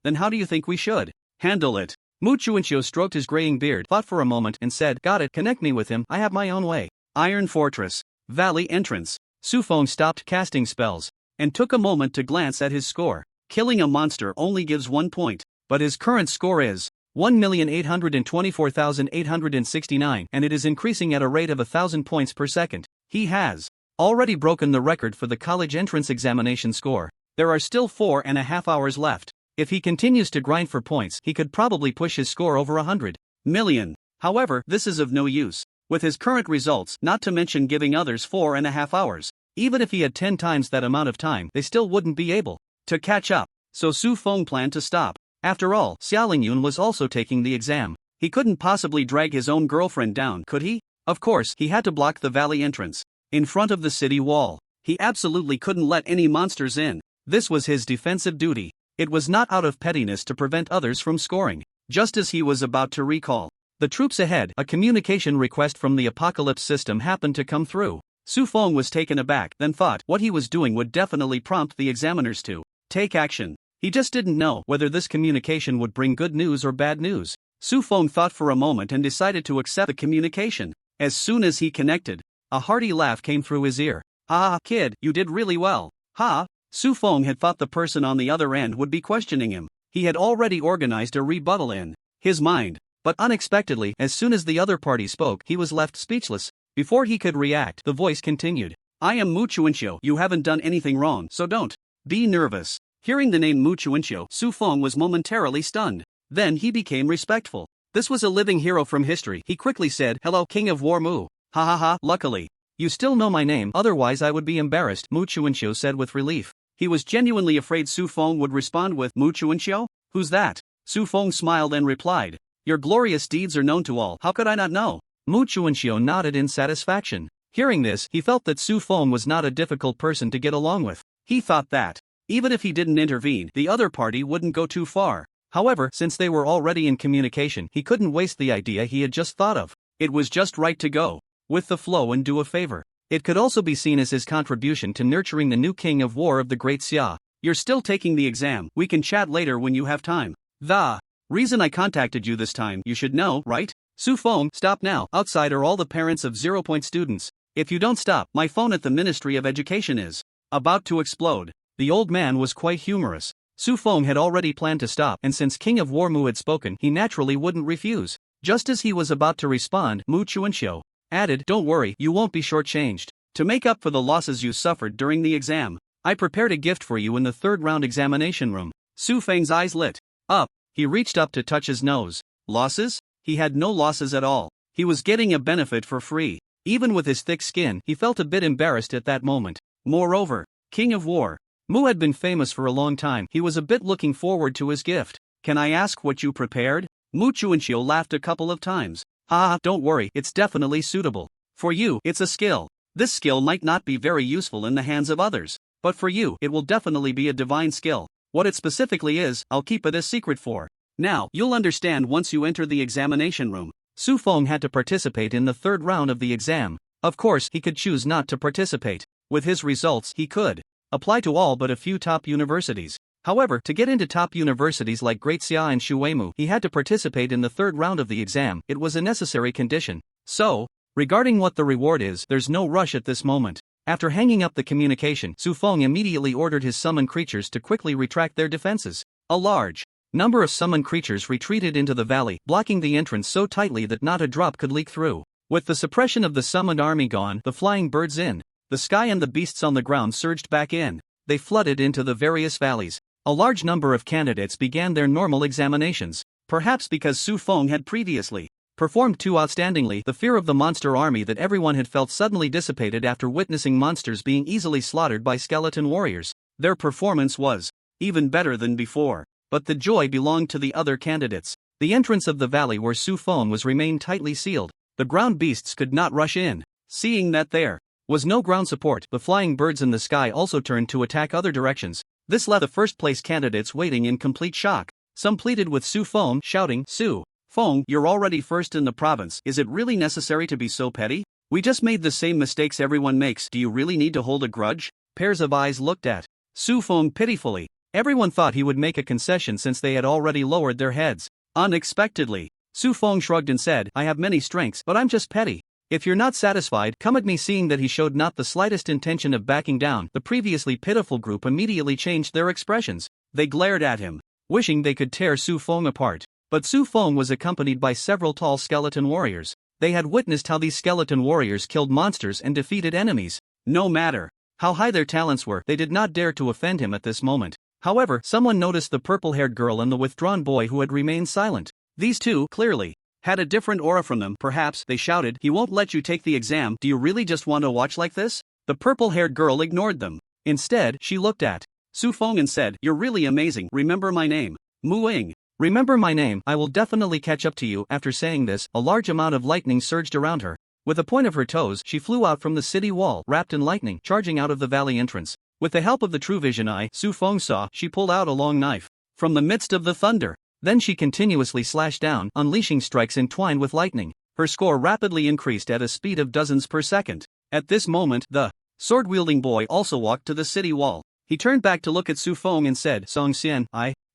then how do you think we should handle it? Mu Chuanqiu stroked his graying beard, thought for a moment and said, got it, connect me with him, I have my own way. Iron Fortress. Valley entrance. Su Feng stopped casting spells and took a moment to glance at his score. Killing a monster only gives 1 point, but his current score is 1,824,869 and it is increasing at a rate of 1,000 points per second. He has already broken the record for the college entrance examination score. There are still 4.5 hours left. If he continues to grind for points, he could probably push his score over 100 million. However, this is of no use. With his current results, not to mention giving others 4.5 hours, even if he had 10 times that amount of time, they still wouldn't be able to catch up. So Su Feng planned to stop. After all, Xiaoling Yun was also taking the exam. He couldn't possibly drag his own girlfriend down, could he? Of course, he had to block the valley entrance in front of the city wall. He absolutely couldn't let any monsters in. This was his defensive duty. It was not out of pettiness to prevent others from scoring. Just as he was about to recall the troops ahead, a communication request from the Apocalypse system happened to come through. Su Feng was taken aback, then thought what he was doing would definitely prompt the examiners to take action. He just didn't know whether this communication would bring good news or bad news. Su Feng thought for a moment and decided to accept the communication. As soon as he connected, a hearty laugh came through his ear. Ah, kid, you did really well. Ha! Su Feng had thought the person on the other end would be questioning him. He had already organized a rebuttal in his mind. But unexpectedly, as soon as the other party spoke, he was left speechless. Before he could react, the voice continued. I am Mu Chuanqiu. You haven't done anything wrong, so don't be nervous. Hearing the name Mu Chuanqiu, Su Feng was momentarily stunned. Then he became respectful. This was a living hero from history. He quickly said, hello, King of War Mu. Ha ha ha, luckily. You still know my name, otherwise I would be embarrassed, Mu Chuanqiu said with relief. He was genuinely afraid Su Feng would respond with, Mu Chuanqiu? Who's that? Su Feng smiled and replied, your glorious deeds are known to all, how could I not know? Mu Chuanqiu nodded in satisfaction. Hearing this, he felt that Su Feng was not a difficult person to get along with. He thought that even if he didn't intervene, the other party wouldn't go too far. However, since they were already in communication, he couldn't waste the idea he had just thought of. It was just right to go with the flow and do a favor. It could also be seen as his contribution to nurturing the new king of war of the Great Xia. You're still taking the exam, we can chat later when you have time. The reason I contacted you this time, you should know, right? Su Feng, stop now, outside are all the parents of 0-point students. If you don't stop, my phone at the Ministry of Education is about to explode. The old man was quite humorous. Su Feng had already planned to stop, and since King of War Mu had spoken, he naturally wouldn't refuse. Just as he was about to respond, Mu Chuanqiu added, don't worry, you won't be shortchanged. To make up for the losses you suffered during the exam, I prepared a gift for you in the third round examination room. Su Feng's eyes lit up. He reached up to touch his nose. Losses? He had no losses at all. He was getting a benefit for free. Even with his thick skin, he felt a bit embarrassed at that moment. Moreover, King of War Mu had been famous for a long time. He was a bit looking forward to his gift. Can I ask what you prepared? Mu Chuanqiu laughed a couple of times. Ah, don't worry, it's definitely suitable. For you, it's a skill. This skill might not be very useful in the hands of others, but for you, it will definitely be a divine skill. What it specifically is, I'll keep it a secret for now. You'll understand once you enter the examination room. Su Feng had to participate in the third round of the exam. Of course, he could choose not to participate. With his results, he could apply to all but a few top universities. However, to get into top universities like Great Xia and Shuimu, he had to participate in the third round of the exam. It was a necessary condition. So, regarding what the reward is, there's no rush at this moment. After hanging up the communication, Su Feng immediately ordered his summoned creatures to quickly retract their defenses. A large number of summoned creatures retreated into the valley, blocking the entrance so tightly that not a drop could leak through. With the suppression of the summoned army gone, the flying birds in the sky and the beasts on the ground surged back in. They flooded into the various valleys. A large number of candidates began their normal examinations. Perhaps because Su Feng had previously performed too outstandingly, the fear of the monster army that everyone had felt suddenly dissipated after witnessing monsters being easily slaughtered by skeleton warriors. Their performance was even better than before. But the joy belonged to the other candidates. The entrance of the valley where Su Feng was remained tightly sealed. The ground beasts could not rush in. Seeing that there was no ground support, the flying birds in the sky also turned to attack other directions. This left the first-place candidates waiting in complete shock. Some pleaded with Su Feng, shouting, "Su Feng, you're already first in the province. Is it really necessary to be so petty? We just made the same mistakes everyone makes. Do you really need to hold a grudge?" Pairs of eyes looked at Su Feng pitifully. Everyone thought he would make a concession since they had already lowered their heads. Unexpectedly, Su Feng shrugged and said, "I have many strengths, but I'm just petty. If you're not satisfied, come at me." Seeing that he showed not the slightest intention of backing down, the previously pitiful group immediately changed their expressions. They glared at him, wishing they could tear Su Feng apart. But Su Feng was accompanied by several tall skeleton warriors. They had witnessed how these skeleton warriors killed monsters and defeated enemies. No matter how high their talents were, they did not dare to offend him at this moment. However, someone noticed the purple-haired girl and the withdrawn boy who had remained silent. These two, clearly, had a different aura from them. Perhaps, they shouted, "He won't let you take the exam. Do you really just want to watch like this?" The purple-haired girl ignored them. Instead, she looked at Su Feng and said, "You're really amazing. Remember my name. Mu Ying. Remember my name. I will definitely catch up to you." After saying this, a large amount of lightning surged around her. With the point of her toes, she flew out from the city wall, wrapped in lightning, charging out of the valley entrance. With the help of the true vision eye, Su Feng saw, she pulled out a long knife from the midst of the thunder. Then she continuously slashed down, unleashing strikes entwined with lightning. Her score rapidly increased at a speed of dozens per second. At this moment, the sword-wielding boy also walked to the city wall. He turned back to look at Su Feng and said, "Song Xian,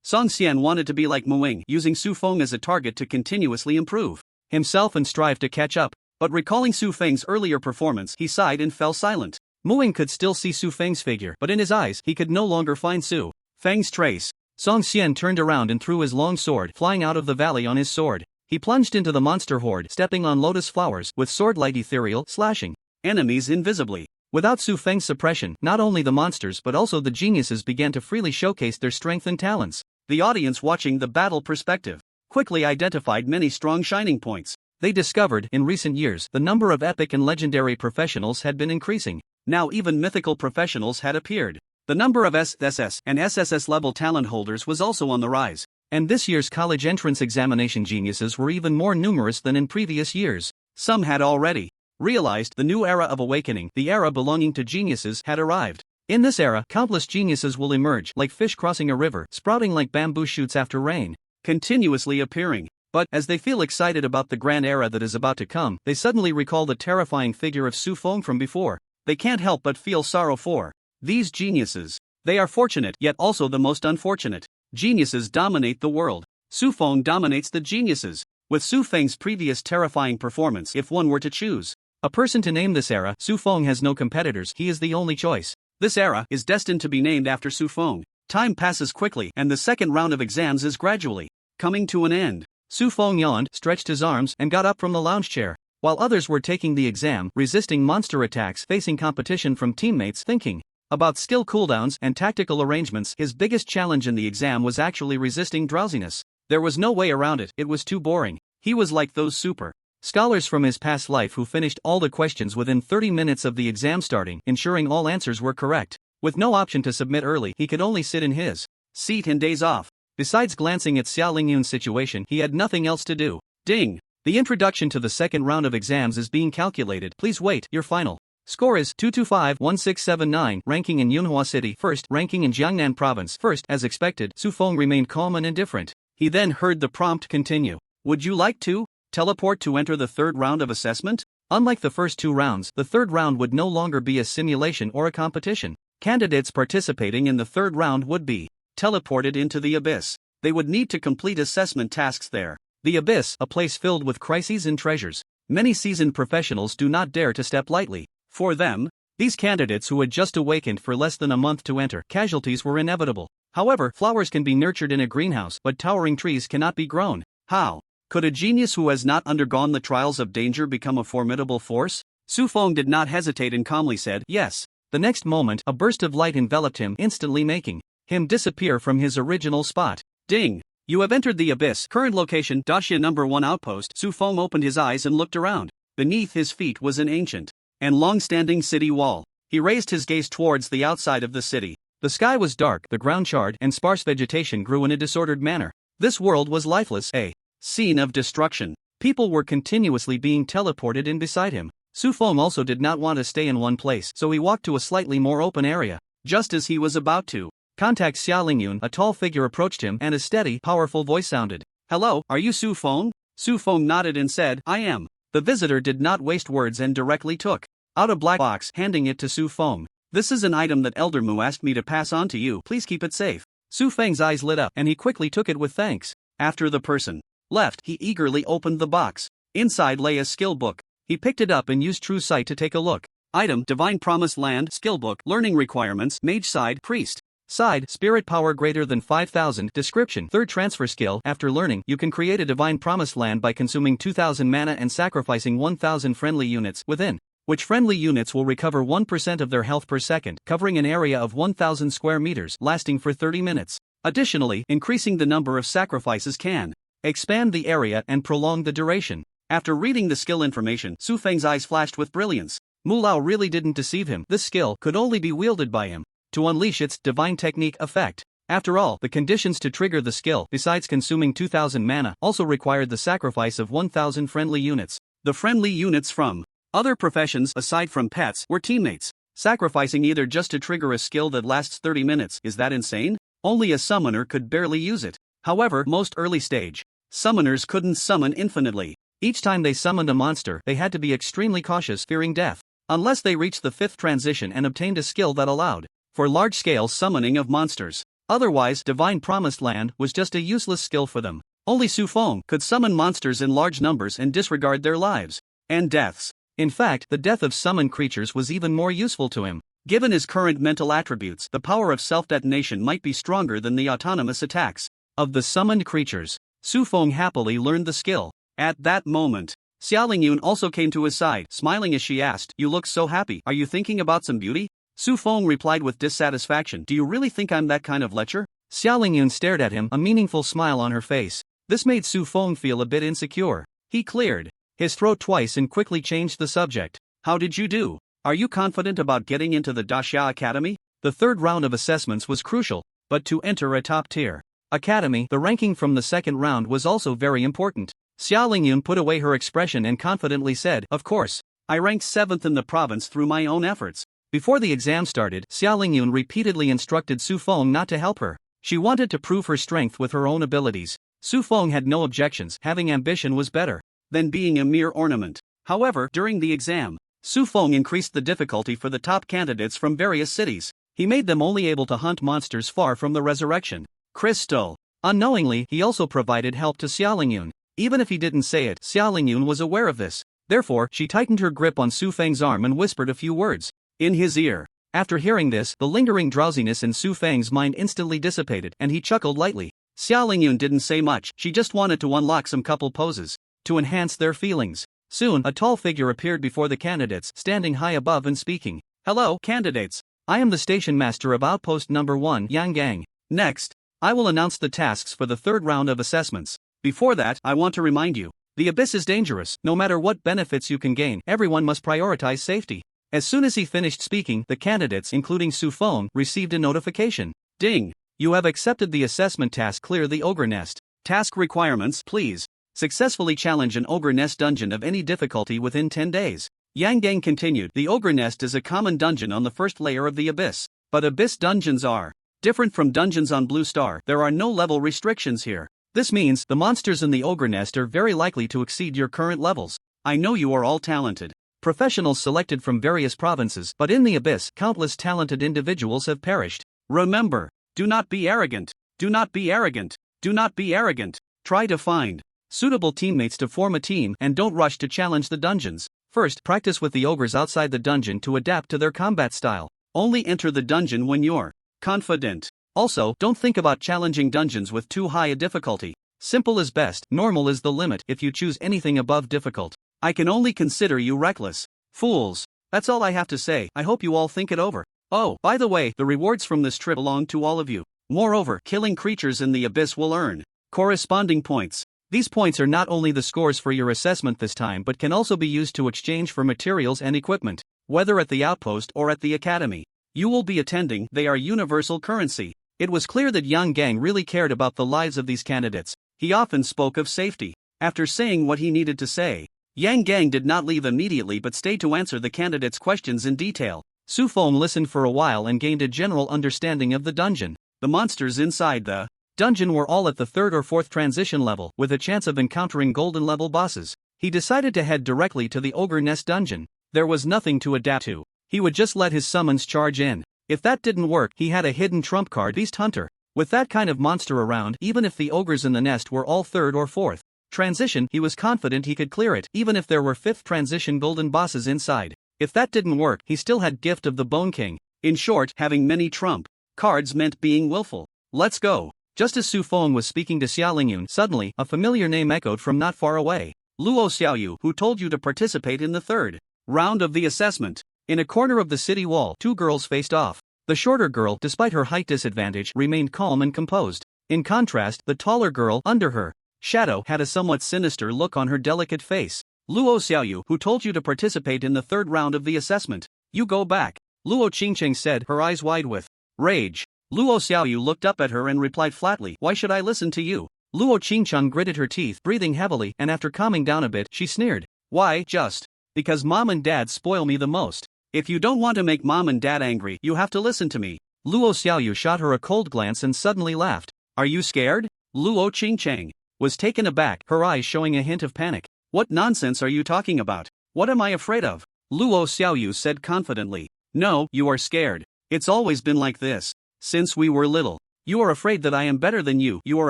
Song Xian wanted to be like Mu Ying, using Su Feng as a target to continuously improve himself and strive to catch up. But recalling Su Feng's earlier performance, he sighed and fell silent. Mu Ying could still see Su Feng's figure, but in his eyes, he could no longer find Su Feng's trace. Song Xian turned around and threw his long sword flying out of the valley on his sword. He plunged into the monster horde, stepping on lotus flowers, with sword-like ethereal, slashing enemies invisibly. Without Su Feng's suppression, not only the monsters but also the geniuses began to freely showcase their strength and talents. The audience watching the battle perspective quickly identified many strong shining points. They discovered, in recent years, the number of epic and legendary professionals had been increasing. Now even mythical professionals had appeared. The number of SSS and SSS level talent holders was also on the rise. And this year's college entrance examination geniuses were even more numerous than in previous years. Some had already realized the new era of awakening, the era belonging to geniuses, had arrived. In this era, countless geniuses will emerge, like fish crossing a river, sprouting like bamboo shoots after rain, continuously appearing. But, as they feel excited about the grand era that is about to come, they suddenly recall the terrifying figure of Su Feng from before. They can't help but feel sorrow for these geniuses. They are fortunate, yet also the most unfortunate. Geniuses dominate the world. Su Feng dominates the geniuses. With Su Feng's previous terrifying performance, if one were to choose a person to name this era, Su Feng has no competitors. He is the only choice. This era is destined to be named after Su Feng. Time passes quickly, and the second round of exams is gradually coming to an end. Su Feng yawned, stretched his arms, and got up from the lounge chair. While others were taking the exam, resisting monster attacks, facing competition from teammates, thinking about skill cooldowns and tactical arrangements, his biggest challenge in the exam was actually resisting drowsiness. There was no way around it, it was too boring. He was like those super scholars from his past life who finished all the questions within 30 minutes of the exam starting, ensuring all answers were correct. With no option to submit early, he could only sit in his seat and daze off. Besides glancing at Xiao Lingyun's situation, he had nothing else to do. Ding! The introduction to the second round of exams is being calculated. Please wait, your final score is 225-1679, ranking in Yunhua City, first, ranking in Jiangnan Province, first. As expected, Su Feng remained calm and indifferent. He then heard the prompt continue. Would you like to teleport to enter the third round of assessment? Unlike the first two rounds, the third round would no longer be a simulation or a competition. Candidates participating in the third round would be teleported into the abyss. They would need to complete assessment tasks there. The abyss, a place filled with crises and treasures. Many seasoned professionals do not dare to step lightly. For them, these candidates who had just awakened for less than a month to enter, casualties were inevitable. However, flowers can be nurtured in a greenhouse, but towering trees cannot be grown. How Could a genius who has not undergone the trials of danger become a formidable force? Su Feng did not hesitate and calmly said, yes. The next moment, a burst of light enveloped him, instantly making him disappear from his original spot. Ding! You have entered the abyss. Current location, Daxia number 1 outpost. Su Feng opened his eyes and looked around. Beneath his feet was an ancient and long-standing city wall. He raised his gaze towards the outside of the city. The sky was dark, the ground charred, and sparse vegetation grew in a disordered manner. This world was lifeless, a scene of destruction. People were continuously being teleported in beside him. Su Feng also did not want to stay in one place, so he walked to a slightly more open area. Just as he was about to contact Xia Lingyun, a tall figure approached him and a steady, powerful voice sounded. Hello, are you Su Feng? Su Feng nodded and said, I am. The visitor did not waste words and directly took out a black box, handing it to Su Feng. This is an item that Elder Mu asked me to pass on to you. Please keep it safe. Su Feng's eyes lit up and he quickly took it with thanks. After the person left, he eagerly opened the box. Inside lay a skill book. He picked it up and used True Sight to take a look. Item, Divine Promised Land, Skill Book, Learning Requirements, Mage Side, Priest. Side, Spirit Power greater than 5,000. Description, Third transfer skill. After learning, you can create a Divine Promised Land by consuming 2,000 mana and sacrificing 1,000 friendly units within, which friendly units will recover 1% of their health per second, covering an area of 1,000 square meters, lasting for 30 minutes. Additionally, increasing the number of sacrifices can expand the area and prolong the duration. After reading the skill information, Su Feng's eyes flashed with brilliance. Mu Lao really didn't deceive him. This skill could only be wielded by him to unleash its divine technique effect. After all, the conditions to trigger the skill, besides consuming 2,000 mana, also required the sacrifice of 1,000 friendly units. The friendly units from other professions aside from pets were teammates. Sacrificing either just to trigger a skill that lasts 30 minutes, is that insane? Only a summoner could barely use it. However, most early stage summoners couldn't summon infinitely. Each time they summoned a monster, they had to be extremely cautious, fearing death, unless they reached the 5th transition and obtained a skill that allowed for large-scale summoning of monsters. Otherwise, Divine Promised Land was just a useless skill for them. Only Su Feng could summon monsters in large numbers and disregard their lives and deaths. In fact, the death of summoned creatures was even more useful to him. Given his current mental attributes, the power of self-detonation might be stronger than the autonomous attacks of the summoned creatures. Su Feng happily learned the skill. At that moment, Xia Lingyun also came to his side, smiling as she asked, You look so happy, are you thinking about some beauty? Su Feng replied with dissatisfaction, Do you really think I'm that kind of lecher? Xia Lingyun stared at him, a meaningful smile on her face. This made Su Feng feel a bit insecure. He cleared his throat twice and quickly changed the subject. How did you do? Are you confident about getting into the Daxia Academy? The third round of assessments was crucial, but to enter a top-tier academy, the ranking from the second round was also very important. Xia Lingyun put away her expression and confidently said, Of course, I ranked 7th in the province through my own efforts. Before the exam started, Xia Lingyun repeatedly instructed Su Feng not to help her. She wanted to prove her strength with her own abilities. Su Feng had no objections, having ambition was better than being a mere ornament. However, during the exam, Su Feng increased the difficulty for the top candidates from various cities. He made them only able to hunt monsters far from the resurrection crystal. Unknowingly, he also provided help to Xia Lingyun. Even if he didn't say it, Xia Lingyun was aware of this. Therefore, she tightened her grip on Su Feng's arm and whispered a few words in his ear. After hearing this, the lingering drowsiness in Su Feng's mind instantly dissipated, and he chuckled lightly. Xia Lingyun didn't say much, she just wanted to unlock some couple poses to enhance their feelings. Soon, a tall figure appeared before the candidates, standing high above and speaking. Hello, candidates. I am the station master of Outpost Number 1, Yanggang. Next, I will announce the tasks for the third round of assessments. Before that, I want to remind you, the abyss is dangerous. No matter what benefits you can gain, everyone must prioritize safety. As soon as he finished speaking, the candidates, including Su Feng, received a notification. Ding! You have accepted the assessment task. Clear the ogre nest. Task requirements, please. Successfully challenge an ogre nest dungeon of any difficulty within 10 days. Yang Gang continued. The ogre nest is a common dungeon on the first layer of the abyss. But abyss dungeons are different from dungeons on Blue Star. There are no level restrictions here. This means the monsters in the ogre nest are very likely to exceed your current levels. I know you are all talented professionals selected from various provinces, but in the abyss, countless talented individuals have perished. Remember, do not be arrogant. Do not be arrogant. Do not be arrogant. Try to find suitable teammates to form a team and don't rush to challenge the dungeons. First, practice with the ogres outside the dungeon to adapt to their combat style. Only enter the dungeon when you're confident. Also, don't think about challenging dungeons with too high a difficulty. Simple is best, normal is the limit. If you choose anything above difficult, I can only consider you reckless. Fools. That's all I have to say. I hope you all think it over. Oh, by the way, the rewards from this trip belong to all of you. Moreover, killing creatures in the abyss will earn corresponding points. These points are not only the scores for your assessment this time but can also be used to exchange for materials and equipment, whether at the outpost or at the academy. You will be attending, they are universal currency. It was clear that Yang Gang really cared about the lives of these candidates. He often spoke of safety. After saying what he needed to say, Yang Gang did not leave immediately but stayed to answer the candidates' questions in detail. Su Feng listened for a while and gained a general understanding of the dungeon. The monsters inside the dungeon were all at the 3rd or 4th transition level, with a chance of encountering golden level bosses. He decided to head directly to the Ogre Nest dungeon. There was nothing to adapt to. He would just let his summons charge in. If that didn't work, he had a hidden trump card, Beast Hunter. With that kind of monster around, even if the ogres in the nest were all 3rd or 4th transition, he was confident he could clear it, even if there were 5th transition golden bosses inside. If that didn't work, he still had Gift of the Bone King. In short, having many trump cards meant being willful. Let's go. Just as Su Feng was speaking to Xia Lingyun, suddenly, a familiar name echoed from not far away. Luo Xiaoyu, who told you to participate in the 3rd round of the assessment. In a corner of the city wall, 2 girls faced off. The shorter girl, despite her height disadvantage, remained calm and composed. In contrast, the taller girl, under her shadow, had a somewhat sinister look on her delicate face. Luo Xiaoyu, who told you to participate in the 3rd round of the assessment. You go back. Luo Qingcheng said, her eyes wide with rage. Luo Xiaoyu looked up at her and replied flatly, why should I listen to you? Luo Qingcheng gritted her teeth, breathing heavily, and after calming down a bit, she sneered. Why, just because mom and dad spoil me the most. If you don't want to make mom and dad angry, you have to listen to me. Luo Xiaoyu shot her a cold glance and suddenly laughed. Are you scared? Luo Qingcheng was taken aback, her eyes showing a hint of panic. What nonsense are you talking about? What am I afraid of? Luo Xiaoyu said confidently. No, you are scared. It's always been like this. Since we were little. You are afraid that I am better than you. You are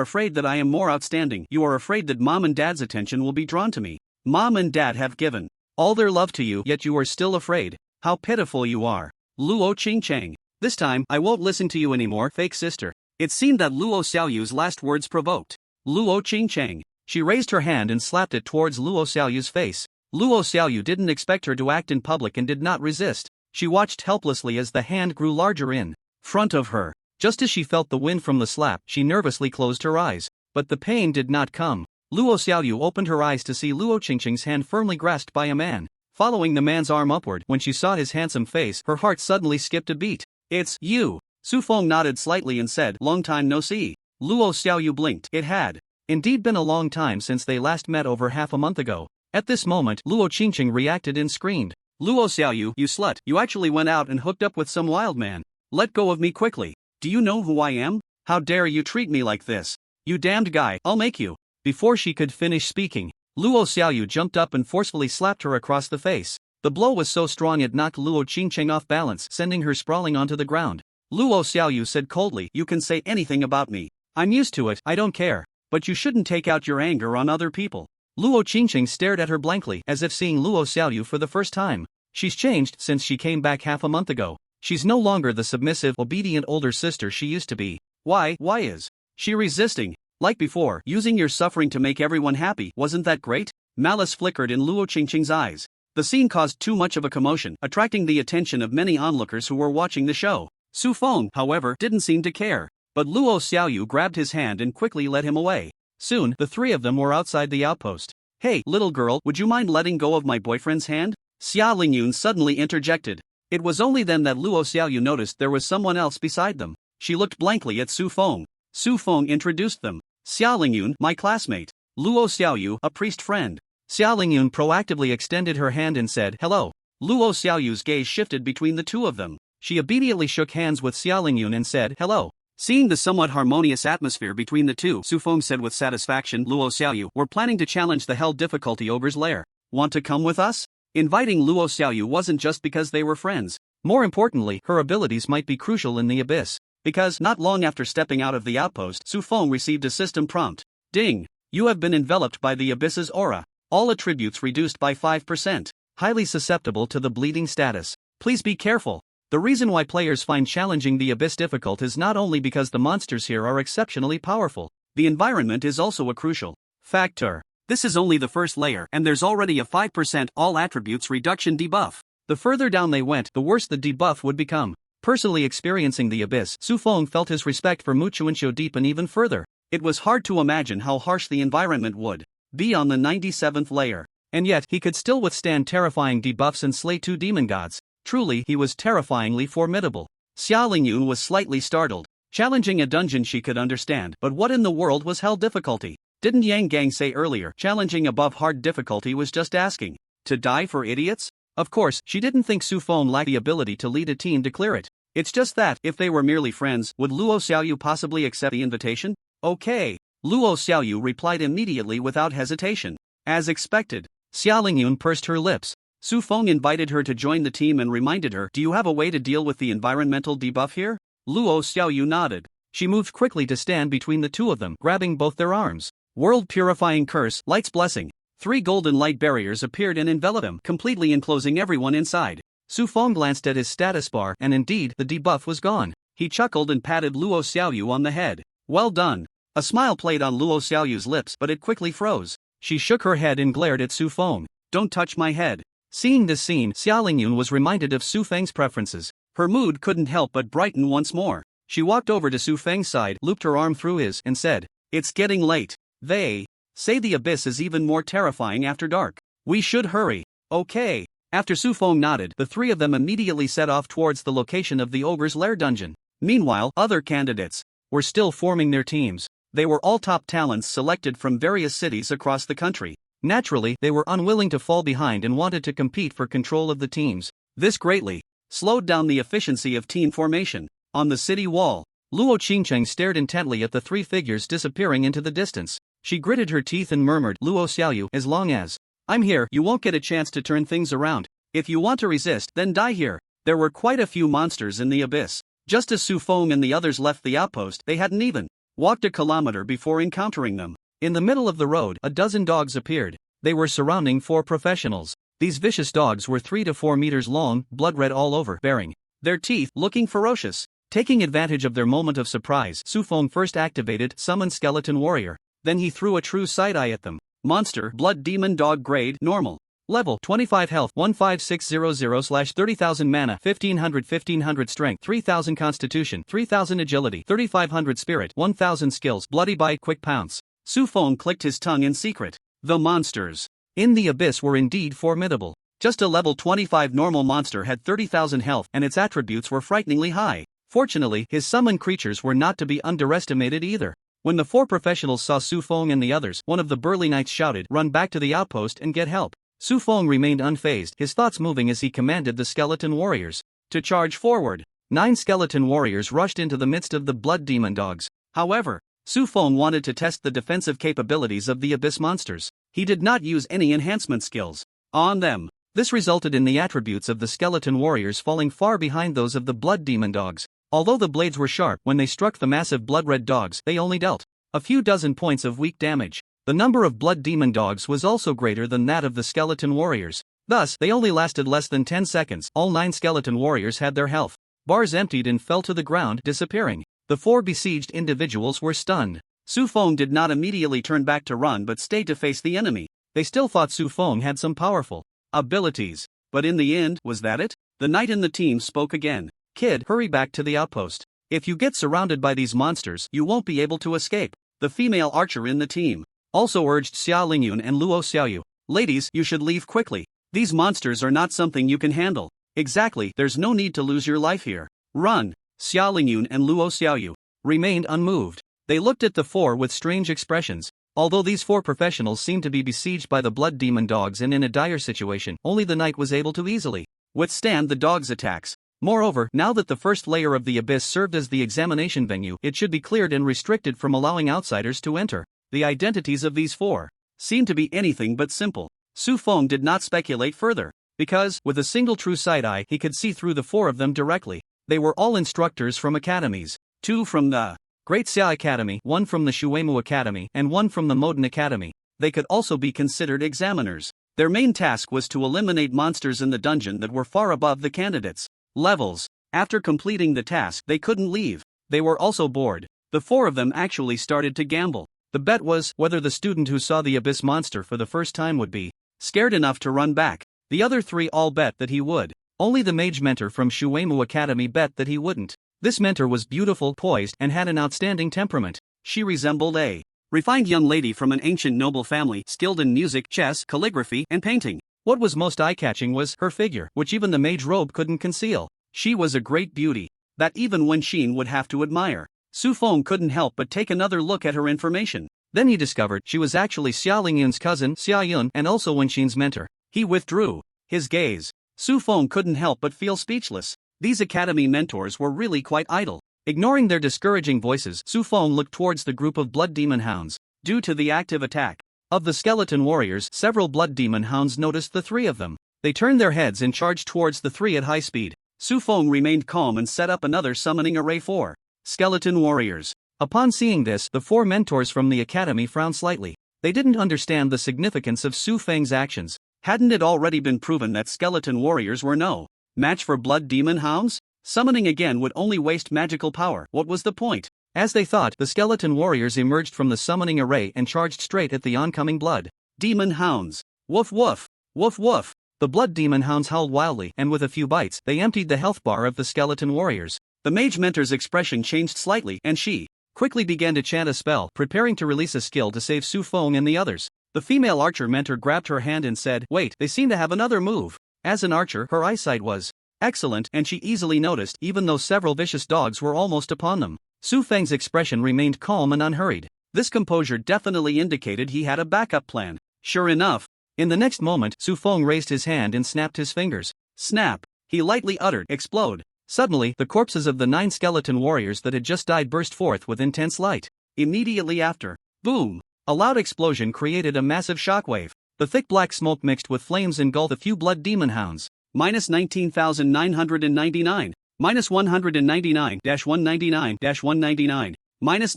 afraid that I am more outstanding. You are afraid that mom and dad's attention will be drawn to me. Mom and dad have given all their love to you, yet you are still afraid. How pitiful you are. Luo Qingcheng. This time, I won't listen to you anymore, fake sister. It seemed that Luo Xiaoyu's last words provoked Luo Qingcheng. She raised her hand and slapped it towards Luo Xiaoyu's face. Luo Xiaoyu didn't expect her to act in public and did not resist. She watched helplessly as the hand grew larger in front of her. Just as she felt the wind from the slap, she nervously closed her eyes. But the pain did not come. Luo Xiaoyu opened her eyes to see Luo Qingcheng's hand firmly grasped by a man. Following the man's arm upward, when she saw his handsome face, her heart suddenly skipped a beat. It's you. Su Feng nodded slightly and said, long time no see. Luo Xiaoyu blinked. It had indeed been a long time since they last met over half a month ago. At this moment, Luo Qingcheng reacted and screamed. Luo Xiaoyu, you slut, you actually went out and hooked up with some wild man. Let go of me quickly. Do you know who I am? How dare you treat me like this? You damned guy, I'll make you. Before she could finish speaking, Luo Xiaoyu jumped up and forcefully slapped her across the face. The blow was so strong it knocked Luo Qingcheng off balance, sending her sprawling onto the ground. Luo Xiaoyu said coldly, you can say anything about me. I'm used to it, I don't care. But you shouldn't take out your anger on other people. Luo Qingcheng stared at her blankly, as if seeing Luo Xiaoyu for the first time. She's changed since she came back half a month ago. She's no longer the submissive, obedient older sister she used to be. Why is she resisting? Like before, using your suffering to make everyone happy, wasn't that great? Malice flickered in Luo Qingcheng's eyes. The scene caused too much of a commotion, attracting the attention of many onlookers who were watching the show. Su Feng, however, didn't seem to care. But Luo Xiaoyu grabbed his hand and quickly led him away. Soon, the three of them were outside the outpost. Hey, little girl, would you mind letting go of my boyfriend's hand? Xia Lingyun suddenly interjected. It was only then that Luo Xiaoyu noticed there was someone else beside them. She looked blankly at Su Feng. Su Feng introduced them. Xia Lingyun, my classmate. Luo Xiaoyu, a priest friend. Xia Lingyun proactively extended her hand and said, hello. Luo Xiaoyu's gaze shifted between the two of them. She immediately shook hands with Xia Lingyun and said, hello. Seeing the somewhat harmonious atmosphere between the two, Su Feng said with satisfaction, Luo Xiaoyu, we're planning to challenge the Hell Difficulty Ogre's lair. Want to come with us? Inviting Luo Xiaoyu wasn't just because they were friends. More importantly, her abilities might be crucial in the abyss. Because, not long after stepping out of the outpost, Su Feng received a system prompt. Ding! You have been enveloped by the abyss's aura. All attributes reduced by 5%. Highly susceptible to the bleeding status. Please be careful. The reason why players find challenging the abyss difficult is not only because the monsters here are exceptionally powerful, the environment is also a crucial factor. This is only the first layer, and there's already a 5% all attributes reduction debuff. The further down they went, the worse the debuff would become. Personally experiencing the abyss, Su Feng felt his respect for Mu Chuanxiu deepen even further. It was hard to imagine how harsh the environment would be on the 97th layer. And yet, he could still withstand terrifying debuffs and slay 2 demon gods. Truly, he was terrifyingly formidable. Xia Lingyun was slightly startled. Challenging a dungeon she could understand, but what in the world was hell difficulty? Didn't Yang Gang say earlier, challenging above hard difficulty was just asking to die for idiots? Of course, she didn't think Su Feng lacked the ability to lead a team to clear it. It's just that, if they were merely friends, would Luo Xiaoyu possibly accept the invitation? Okay. Luo Xiaoyu replied immediately without hesitation. As expected, Xia Lingyun pursed her lips. Su Feng invited her to join the team and reminded her, do you have a way to deal with the environmental debuff here? Luo Xiaoyu nodded. She moved quickly to stand between the two of them, grabbing both their arms. World Purifying Curse, Light's Blessing. 3 golden light barriers appeared and enveloped them, completely enclosing everyone inside. Su Feng glanced at his status bar, and indeed, the debuff was gone. He chuckled and patted Luo Xiaoyu on the head. Well done. A smile played on Luo Xiaoyu's lips, but it quickly froze. She shook her head and glared at Su Feng. Don't touch my head. Seeing this scene, Xia Lingyun was reminded of Su Feng's preferences. Her mood couldn't help but brighten once more. She walked over to Su Feng's side, looped her arm through his, and said, it's getting late. They say the abyss is even more terrifying after dark. We should hurry. Okay. After Su Feng nodded, the 3 of them immediately set off towards the location of the ogre's lair dungeon. Meanwhile, other candidates were still forming their teams. They were all top talents selected from various cities across the country. Naturally, they were unwilling to fall behind and wanted to compete for control of the teams. This greatly slowed down the efficiency of team formation. On the city wall, Luo Qingcheng stared intently at the 3 figures disappearing into the distance. She gritted her teeth and murmured, Luo Xiaoyu, as long as I'm here, you won't get a chance to turn things around. If you want to resist, then die here. There were quite a few monsters in the abyss. Just as Su Feng and the others left the outpost, they hadn't even walked a kilometer before encountering them. In the middle of the road, a dozen dogs appeared. They were surrounding 4 professionals. These vicious dogs were 3 to 4 meters long, blood red all over, baring their teeth, looking ferocious. Taking advantage of their moment of surprise, Su Feng first activated Summon Skeleton Warrior. Then he threw a true side eye at them. Monster, Blood Demon Dog Grade, Normal. Level, 25 Health, 15600/30,000 Mana, 1500 Strength, 3000 Constitution, 3000 Agility, 3500 Spirit, 1000 Skills, Bloody Bite, Quick Pounce. Su Feng clicked his tongue in secret. The monsters in the abyss were indeed formidable. Just a level 25 normal monster had 30,000 health, and its attributes were frighteningly high. Fortunately, his summoned creatures were not to be underestimated either. When the 4 professionals saw Su Feng and the others, one of the burly knights shouted, run back to the outpost and get help. Su Feng remained unfazed, his thoughts moving as he commanded the skeleton warriors to charge forward. 9 skeleton warriors rushed into the midst of the blood demon dogs. However, Su Feng wanted to test the defensive capabilities of the abyss monsters. He did not use any enhancement skills on them. This resulted in the attributes of the skeleton warriors falling far behind those of the blood demon dogs. Although the blades were sharp, when they struck the massive blood-red dogs, they only dealt a few dozen points of weak damage. The number of blood demon dogs was also greater than that of the skeleton warriors. Thus, they only lasted less than 10 seconds. All 9 skeleton warriors had their health bars emptied and fell to the ground, disappearing. The 4 besieged individuals were stunned. Su Feng did not immediately turn back to run but stayed to face the enemy. They still thought Su Feng had some powerful abilities. But in the end, was that it? The knight in the team spoke again. Kid, hurry back to the outpost. If you get surrounded by these monsters, you won't be able to escape. The female archer in the team also urged Xia Lingyun and Luo Xiaoyu. Ladies, you should leave quickly. These monsters are not something you can handle. Exactly, there's no need to lose your life here. Run. Xia Lingyun and Luo Xiaoyu remained unmoved. They looked at the 4 with strange expressions. Although these 4 professionals seemed to be besieged by the blood demon dogs and in a dire situation, only the knight was able to easily withstand the dogs' attacks. Moreover, now that the first layer of the abyss served as the examination venue, it should be cleared and restricted from allowing outsiders to enter. The identities of these 4 seemed to be anything but simple. Su Feng did not speculate further, because, with a single true sight eye, he could see through the 4 of them directly. They were all instructors from academies. 2 from the Great Xia Academy, 1 from the Shuemu Academy, and 1 from the Moden Academy. They could also be considered examiners. Their main task was to eliminate monsters in the dungeon that were far above the candidates' levels. After completing the task, they couldn't leave. They were also bored. the four of them actually started to gamble. The bet was whether the student who saw the abyss monster for the first time would be scared enough to run back. The other three all bet that he would. Only the mage mentor from Shuemu Academy bet that he wouldn't. This mentor was beautiful, poised, and had an outstanding temperament. She resembled a refined young lady from an ancient noble family, skilled in music, chess, calligraphy, and painting. What was most eye-catching was her figure, which even the mage robe couldn't conceal. She was a great beauty that even Wen Xin would have to admire. Su Feng couldn't help but take another look at her information. Then he discovered she was actually Xia Lingyun's cousin, Xia Yun, and also Wen Xin's mentor. He withdrew his gaze. Su Feng couldn't help but feel speechless. These academy mentors were really quite idle. Ignoring their discouraging voices, Su Feng looked towards the group of blood demon hounds. Due to the active attack of the skeleton warriors, several blood demon hounds noticed the three of them. They turned their heads and charged towards the three at high speed. Su Feng remained calm and set up another summoning array for skeleton warriors. Upon seeing this, the four mentors from the academy frowned slightly. They didn't understand the significance of Su Feng's actions. Hadn't it already been proven that skeleton warriors were no match for blood demon hounds? Summoning again would only waste magical power. What was the point? As they thought, the skeleton warriors emerged from the summoning array and charged straight at the oncoming blood demon hounds. Woof woof, woof woof. The blood demon hounds howled wildly, and with a few bites, they emptied the health bar of the skeleton warriors. The mage mentor's expression changed slightly, and she quickly began to chant a spell, preparing to release a skill to save Su Feng and the others. The female archer mentor grabbed her hand and said, "Wait, they seem to have another move." As an archer, her eyesight was excellent, and she easily noticed, even though several vicious dogs were almost upon them. Su Feng's expression remained calm and unhurried. This composure definitely indicated he had a backup plan. Sure enough, in the next moment, Su Feng raised his hand and snapped his fingers. Snap! He lightly uttered, "Explode." Suddenly, the corpses of the 9 skeleton warriors that had just died burst forth with intense light. Immediately after, boom! A loud explosion created a massive shockwave. The thick black smoke mixed with flames engulfed a few blood demon hounds. Minus 19,999. Minus 199-199-199. Minus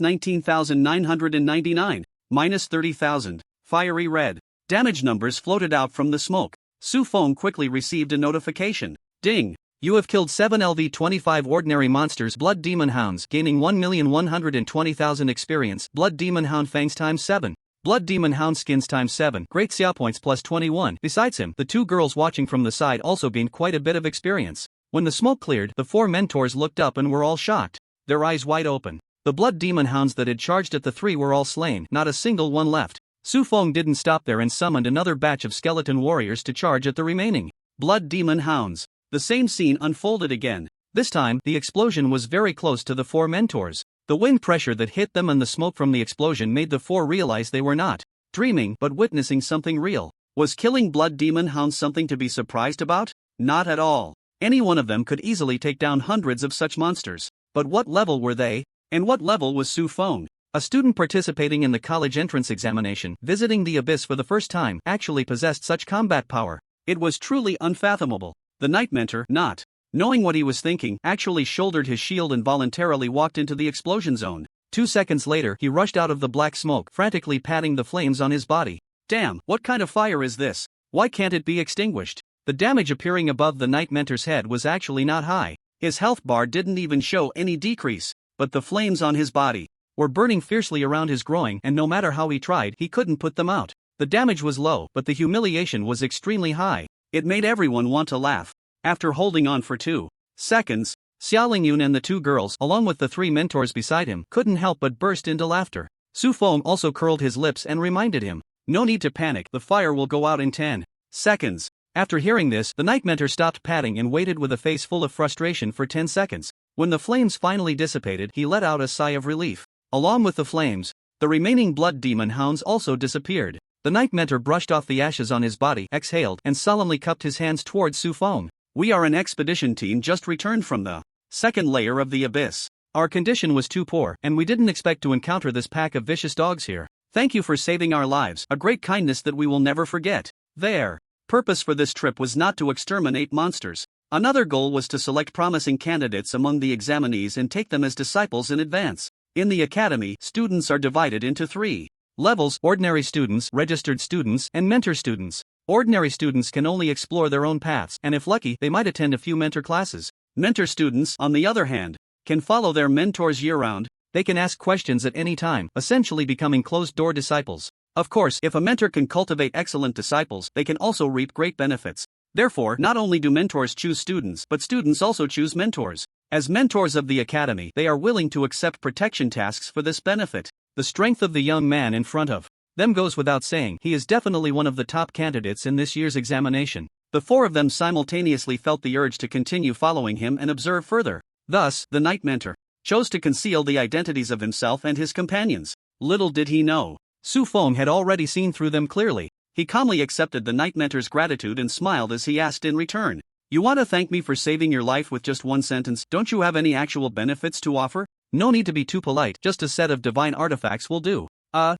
19,999. Minus 30,000. Fiery red damage numbers floated out from the smoke. Su Feng quickly received a notification. Ding! You have killed 7 LV-25 ordinary monsters blood demon hounds, gaining 1,120,000 experience. Blood demon hound fangs times 7. Blood demon hound skins times 7. Great Xia points plus 21. Besides him, the 2 girls watching from the side also gained quite a bit of experience. When the smoke cleared, the 4 mentors looked up and were all shocked. Their eyes wide open. The blood demon hounds that had charged at the 3 were all slain, not a single one left. Su Feng didn't stop there and summoned another batch of skeleton warriors to charge at the remaining blood demon hounds. The same scene unfolded again. This time, the explosion was very close to the 4 mentors. The wind pressure that hit them and the smoke from the explosion made the 4 realize they were not dreaming but witnessing something real. Was killing blood demon hounds something to be surprised about? Not at all. Any one of them could easily take down hundreds of such monsters. But what level were they? And what level was Su Feng? A student participating in the college entrance examination, visiting the abyss for the first time, actually possessed such combat power. It was truly unfathomable. The Knight Mentor, not knowing what he was thinking, actually shouldered his shield and voluntarily walked into the explosion zone. 2 seconds later, he rushed out of the black smoke, frantically patting the flames on his body. Damn, what kind of fire is this? Why can't it be extinguished? The damage appearing above the Knight Mentor's head was actually not high. His health bar didn't even show any decrease. But the flames on his body were burning fiercely around his groin, and no matter how he tried, he couldn't put them out. The damage was low, but the humiliation was extremely high. It made everyone want to laugh. After holding on for 2 seconds, Xia Lingyun and the 2 girls, along with the 3 mentors beside him, couldn't help but burst into laughter. Su Feng also curled his lips and reminded him, "No need to panic, the fire will go out in 10 seconds. After hearing this, the Knight Mentor stopped patting and waited with a face full of frustration for 10 seconds. When the flames finally dissipated, he let out a sigh of relief. Along with the flames, the remaining blood demon hounds also disappeared. The Knight Mentor brushed off the ashes on his body, exhaled, and solemnly cupped his hands towards Su Feng. "We are an expedition team just returned from the 2nd layer of the abyss. Our condition was too poor, and we didn't expect to encounter this pack of vicious dogs here. Thank you for saving our lives, a great kindness that we will never forget." Their purpose for this trip was not to exterminate monsters. Another goal was to select promising candidates among the examinees and take them as disciples in advance. In the academy, students are divided into 3 levels: ordinary students, registered students, and mentor students. Ordinary students can only explore their own paths, and if lucky, they might attend a few mentor classes. Mentor students, on the other hand, can follow their mentors year-round. They can ask questions at any time, essentially becoming closed-door disciples. Of course, if a mentor can cultivate excellent disciples, they can also reap great benefits. Therefore, not only do mentors choose students, but students also choose mentors. As mentors of the academy, they are willing to accept protection tasks for this benefit. The strength of the young man in front of them goes without saying. He is definitely one of the top candidates in this year's examination. The four of them simultaneously felt the urge to continue following him and observe further. Thus, the night mentor chose to conceal the identities of himself and his companions. Little did he know, Su Feng had already seen through them clearly. He calmly accepted the night mentor's gratitude and smiled as he asked in return, "You want to thank me for saving your life with just one sentence? Don't you have any actual benefits to offer? No need to be too polite, just a set of divine artifacts will do.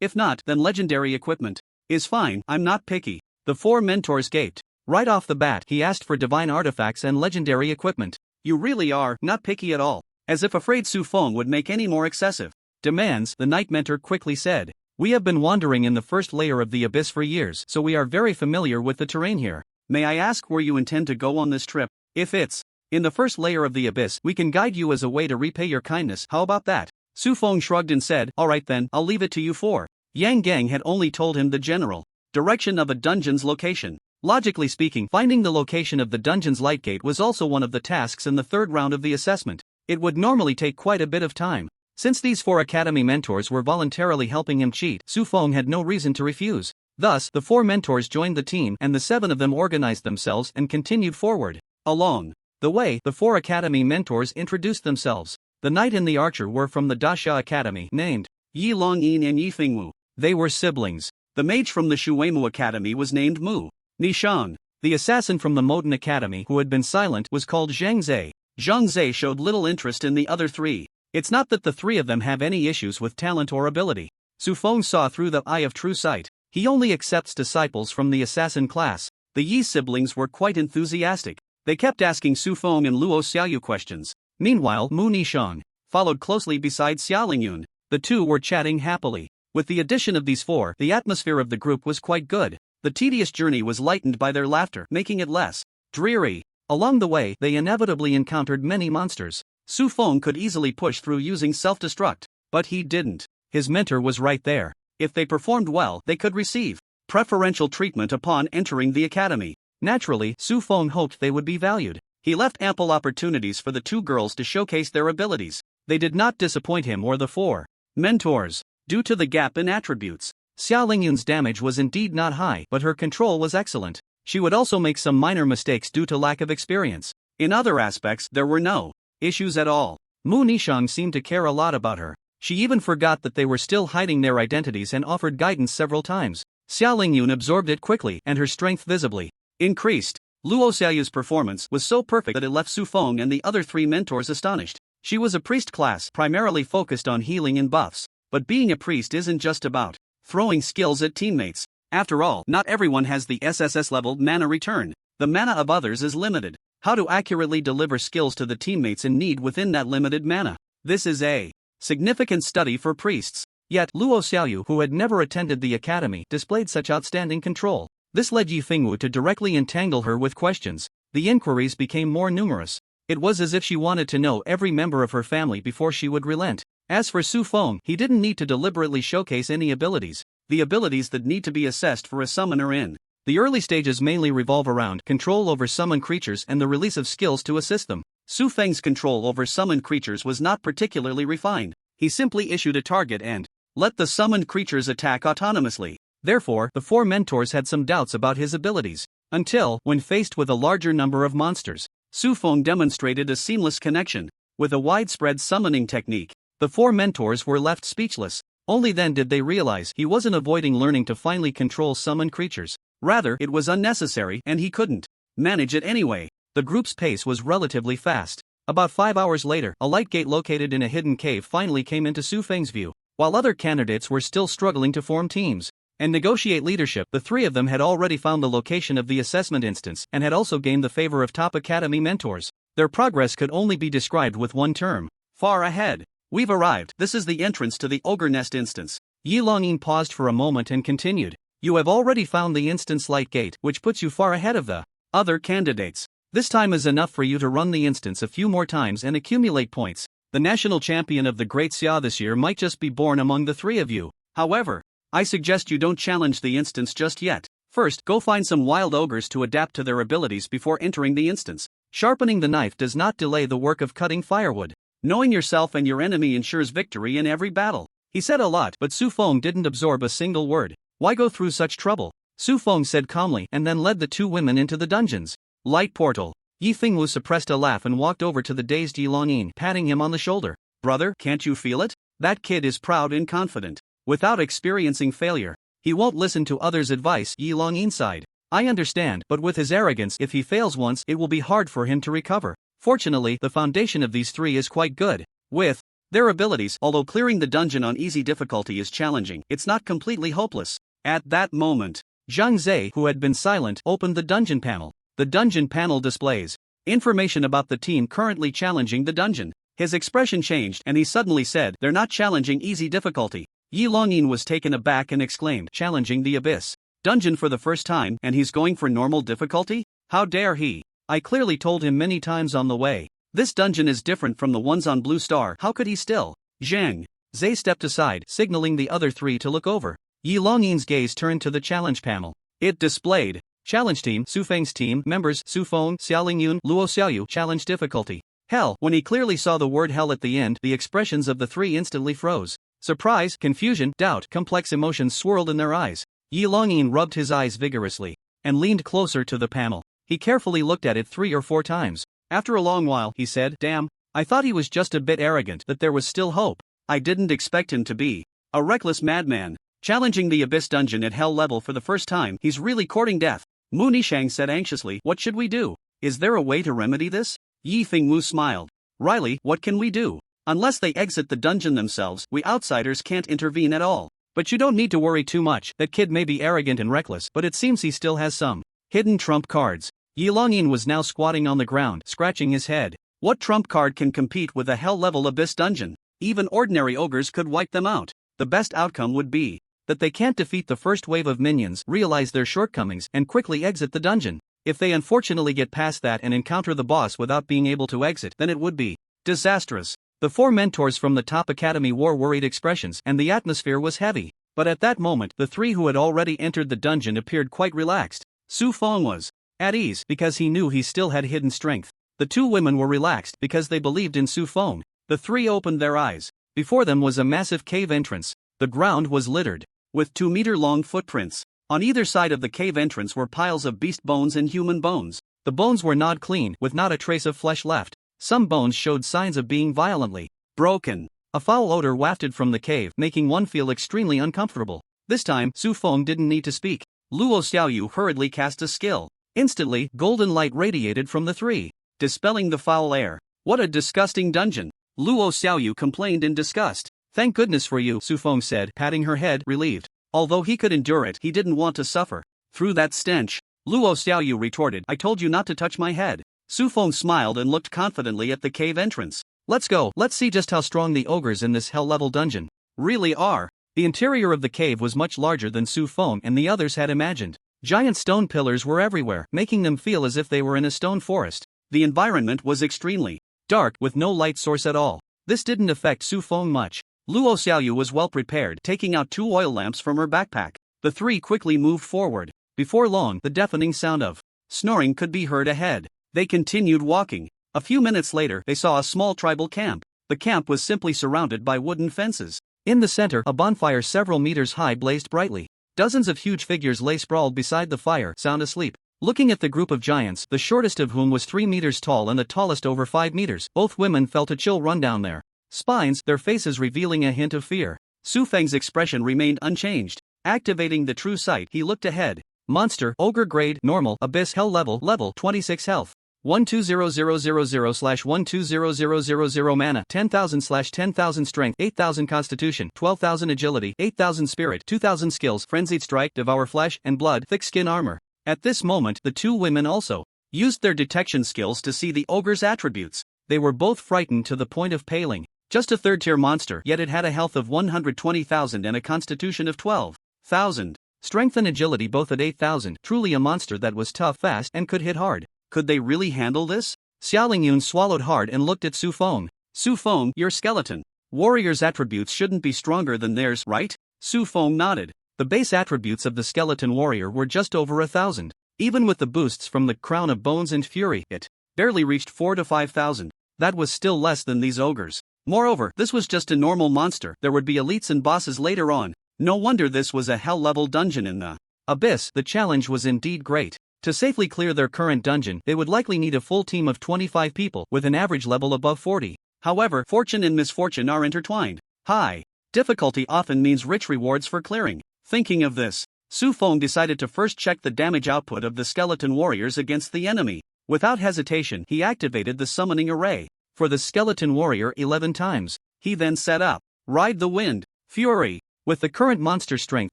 If not, then legendary equipment is fine, I'm not picky." The four mentors gaped. Right off the bat, he asked for divine artifacts and legendary equipment. "You really are not picky at all." As if afraid Su Feng would make any more excessive demands, the night mentor quickly said, "We have been wandering in the first layer of the abyss for years, so we are very familiar with the terrain here. May I ask where you intend to go on this trip? If it's in the first layer of the abyss, we can guide you as a way to repay your kindness. How about that?" Su Feng shrugged and said, "Alright then, I'll leave it to you four." Yang Gang had only told him the general direction of a dungeon's location. Logically speaking, finding the location of the dungeon's light gate was also one of the tasks in the third round of the assessment. It would normally take quite a bit of time. Since these four academy mentors were voluntarily helping him cheat, Su Feng had no reason to refuse. Thus, the four mentors joined the team and the seven of them organized themselves and continued forward. Along the way, the four academy mentors introduced themselves. The knight and the archer were from the Dasha Academy, named Yi Longyin and Yi Fingwu. They were siblings. The mage from the Shuimu Academy was named Mu Nishang. The assassin from the Moten Academy who had been silent was called Zhang Zhe. Zhang Zhe showed little interest in the other three. It's not that the three of them have any issues with talent or ability. Su Feng saw through the eye of true sight. He only accepts disciples from the assassin class. The Yi siblings were quite enthusiastic. They kept asking Su Feng and Luo Xiaoyu questions. Meanwhile, Mu Nishang followed closely beside Xiaolingyun. The two were chatting happily. With the addition of these four, the atmosphere of the group was quite good. The tedious journey was lightened by their laughter, making it less dreary. Along the way, they inevitably encountered many monsters. Su Feng could easily push through using self-destruct, but he didn't. His mentor was right there. If they performed well, they could receive preferential treatment upon entering the academy. Naturally, Su Feng hoped they would be valued. He left ample opportunities for the two girls to showcase their abilities. They did not disappoint him or the four mentors. Due to the gap in attributes, Xiaolingyun's damage was indeed not high, but her control was excellent. She would also make some minor mistakes due to lack of experience. In other aspects, there were no issues at all. Mu Nishang seemed to care a lot about her. She even forgot that they were still hiding their identities and offered guidance several times. Xiaolingyun absorbed it quickly and her strength visibly increased. Luo Xiaoyu's performance was so perfect that it left Su Feng and the other three mentors astonished. She was a priest class, primarily focused on healing and buffs. But being a priest isn't just about throwing skills at teammates. After all, not everyone has the SSS level mana return. The mana of others is limited. How to accurately deliver skills to the teammates in need within that limited mana. This is a significant study for priests. Yet, Luo Xiaoyu, who had never attended the academy, displayed such outstanding control. This led Yi Fingwu to directly entangle her with questions. The inquiries became more numerous. It was as if she wanted to know every member of her family before she would relent. As for Su Feng, he didn't need to deliberately showcase any abilities. The abilities that need to be assessed for a summoner in the early stages mainly revolve around control over summoned creatures and the release of skills to assist them. Su Feng's control over summoned creatures was not particularly refined. He simply issued a target and let the summoned creatures attack autonomously. Therefore, the four mentors had some doubts about his abilities. Until, when faced with a larger number of monsters, Su Feng demonstrated a seamless connection with a widespread summoning technique. The four mentors were left speechless. Only then did they realize he wasn't avoiding learning to finally control summoned creatures. Rather, it was unnecessary and he couldn't manage it anyway. The group's pace was relatively fast. About 5 hours later, a light gate located in a hidden cave finally came into Su Feng's view. While other candidates were still struggling to form teams and negotiate leadership, the three of them had already found the location of the assessment instance and had also gained the favor of top academy mentors. Their progress could only be described with one term: far ahead. "We've arrived. This is the entrance to the Ogre Nest instance." Yi Longyin paused for a moment and continued. "You have already found the instance light gate, which puts you far ahead of the other candidates. This time is enough for you to run the instance a few more times and accumulate points. The national champion of the Great Xia this year might just be born among the three of you. However, I suggest you don't challenge the instance just yet. First, go find some wild ogres to adapt to their abilities before entering the instance. Sharpening the knife does not delay the work of cutting firewood. Knowing yourself and your enemy ensures victory in every battle. He said a lot, but Su Feng didn't absorb a single word. Why go through such trouble? Su Feng said calmly and then led the two women into the dungeons. Light portal. Yi Fengwu suppressed a laugh and walked over to the dazed Yi Longyin, patting him on the shoulder. Brother, can't you feel it? That kid is proud and confident. Without experiencing failure, he won't listen to others' advice, Yi Longyin sighed. I understand, but with his arrogance, if he fails once, it will be hard for him to recover. Fortunately, the foundation of these three is quite good. With their abilities, although clearing the dungeon on easy difficulty is challenging, it's not completely hopeless. At that moment, Zhang Zhe, who had been silent, opened the dungeon panel. The dungeon panel displays information about the team currently challenging the dungeon. His expression changed and he suddenly said, they're not challenging easy difficulty. Yi Longyin was taken aback and exclaimed, challenging the abyss dungeon for the first time, and he's going for normal difficulty? How dare he? I clearly told him many times on the way. This dungeon is different from the ones on Blue Star. How could he still? Zhang Zhe stepped aside, signaling the other three to look over. Yi Longyin's gaze turned to the challenge panel. It displayed challenge team, Su Feng's team, members, Su Feng, Xiaolingyun, Luo Xiaoyu, challenge difficulty. Hell. When he clearly saw the word hell at the end, the expressions of the three instantly froze. Surprise, confusion, doubt, complex emotions swirled in their eyes. Yi Longyin rubbed his eyes vigorously and leaned closer to the panel. He carefully looked at it 3 or 4 times. After a long while, he said, damn, I thought he was just a bit arrogant, that there was still hope. I didn't expect him to be a reckless madman. Challenging the abyss dungeon at hell level for the first time, he's really courting death. Mu Nishang said anxiously, what should we do? Is there a way to remedy this? Yi Fengwu smiled. Riley, what can we do? Unless they exit the dungeon themselves, we outsiders can't intervene at all. But you don't need to worry too much. That kid may be arrogant and reckless, but it seems he still has some hidden trump cards. Yi Longyin was now squatting on the ground, scratching his head. What trump card can compete with a hell-level abyss dungeon? Even ordinary ogres could wipe them out. The best outcome would be that they can't defeat the first wave of minions, realize their shortcomings, and quickly exit the dungeon. If they unfortunately get past that and encounter the boss without being able to exit, then it would be disastrous. The 4 mentors from the top academy wore worried expressions, and the atmosphere was heavy. But at that moment, the 3 who had already entered the dungeon appeared quite relaxed. Su Feng was at ease because he knew he still had hidden strength. The 2 women were relaxed because they believed in Su Feng. The 3 opened their eyes. Before them was a massive cave entrance. The ground was littered with 2-meter-long footprints. On either side of the cave entrance were piles of beast bones and human bones. The bones were gnawed clean, with not a trace of flesh left. Some bones showed signs of being violently broken. A foul odor wafted from the cave, making one feel extremely uncomfortable. This time, Su Feng didn't need to speak. Luo Xiaoyu hurriedly cast a skill. Instantly, golden light radiated from the 3, dispelling the foul air. What a disgusting dungeon! Luo Xiaoyu complained in disgust. Thank goodness for you, Su Feng said, patting her head, relieved. Although he could endure it, he didn't want to suffer through that stench. Luo Xiaoyu retorted, I told you not to touch my head. Su Feng smiled and looked confidently at the cave entrance. Let's go, let's see just how strong the ogres in this hell-level dungeon really are. The interior of the cave was much larger than Su Feng and the others had imagined. Giant stone pillars were everywhere, making them feel as if they were in a stone forest. The environment was extremely dark, with no light source at all. This didn't affect Su Feng much. Luo Xiaoyu was well prepared, taking out 2 oil lamps from her backpack. The 3 quickly moved forward. Before long, the deafening sound of snoring could be heard ahead. They continued walking. A few minutes later, they saw a small tribal camp. The camp was simply surrounded by wooden fences. In the center, a bonfire several meters high blazed brightly. Dozens of huge figures lay sprawled beside the fire, sound asleep. Looking at the group of giants, the shortest of whom was 3 meters tall and the tallest over 5 meters, both women felt a chill run down their spines, their faces revealing a hint of fear. Su Feng's expression remained unchanged. Activating the true sight, he looked ahead. Monster, ogre grade, normal, abyss, hell level, level 26 health. 120000/120000 mana, 10,000/10,000 strength, 8,000 constitution, 12,000 agility, 8,000 spirit, 2,000 skills, frenzied strike, devour flesh and blood, thick skin armor. At this moment, the 2 women also used their detection skills to see the ogre's attributes. They were both frightened to the point of paling. Just a 3rd-tier monster, yet it had a health of 120,000 and a constitution of 12,000. Strength and agility both at 8,000, truly a monster that was tough, fast, and could hit hard. Could they really handle this? Xiaolingyun swallowed hard and looked at Su Feng. Su Feng, your skeleton. Warrior's attributes shouldn't be stronger than theirs, right? Su Feng nodded. The base attributes of the skeleton warrior were just over 1,000. Even with the boosts from the Crown of Bones and Fury, it barely reached 4 to 5,000. That was still less than these ogres. Moreover, this was just a normal monster. There would be elites and bosses later on. No wonder this was a hell-level dungeon in the abyss. The challenge was indeed great. To safely clear their current dungeon, they would likely need a full team of 25 people, with an average level above 40. However, fortune and misfortune are intertwined. High difficulty often means rich rewards for clearing. Thinking of this, Su Feng decided to first check the damage output of the skeleton warriors against the enemy. Without hesitation, he activated the summoning array for the skeleton warrior 11 times. He then set up Ride the Wind, Fury. With the current monster strength,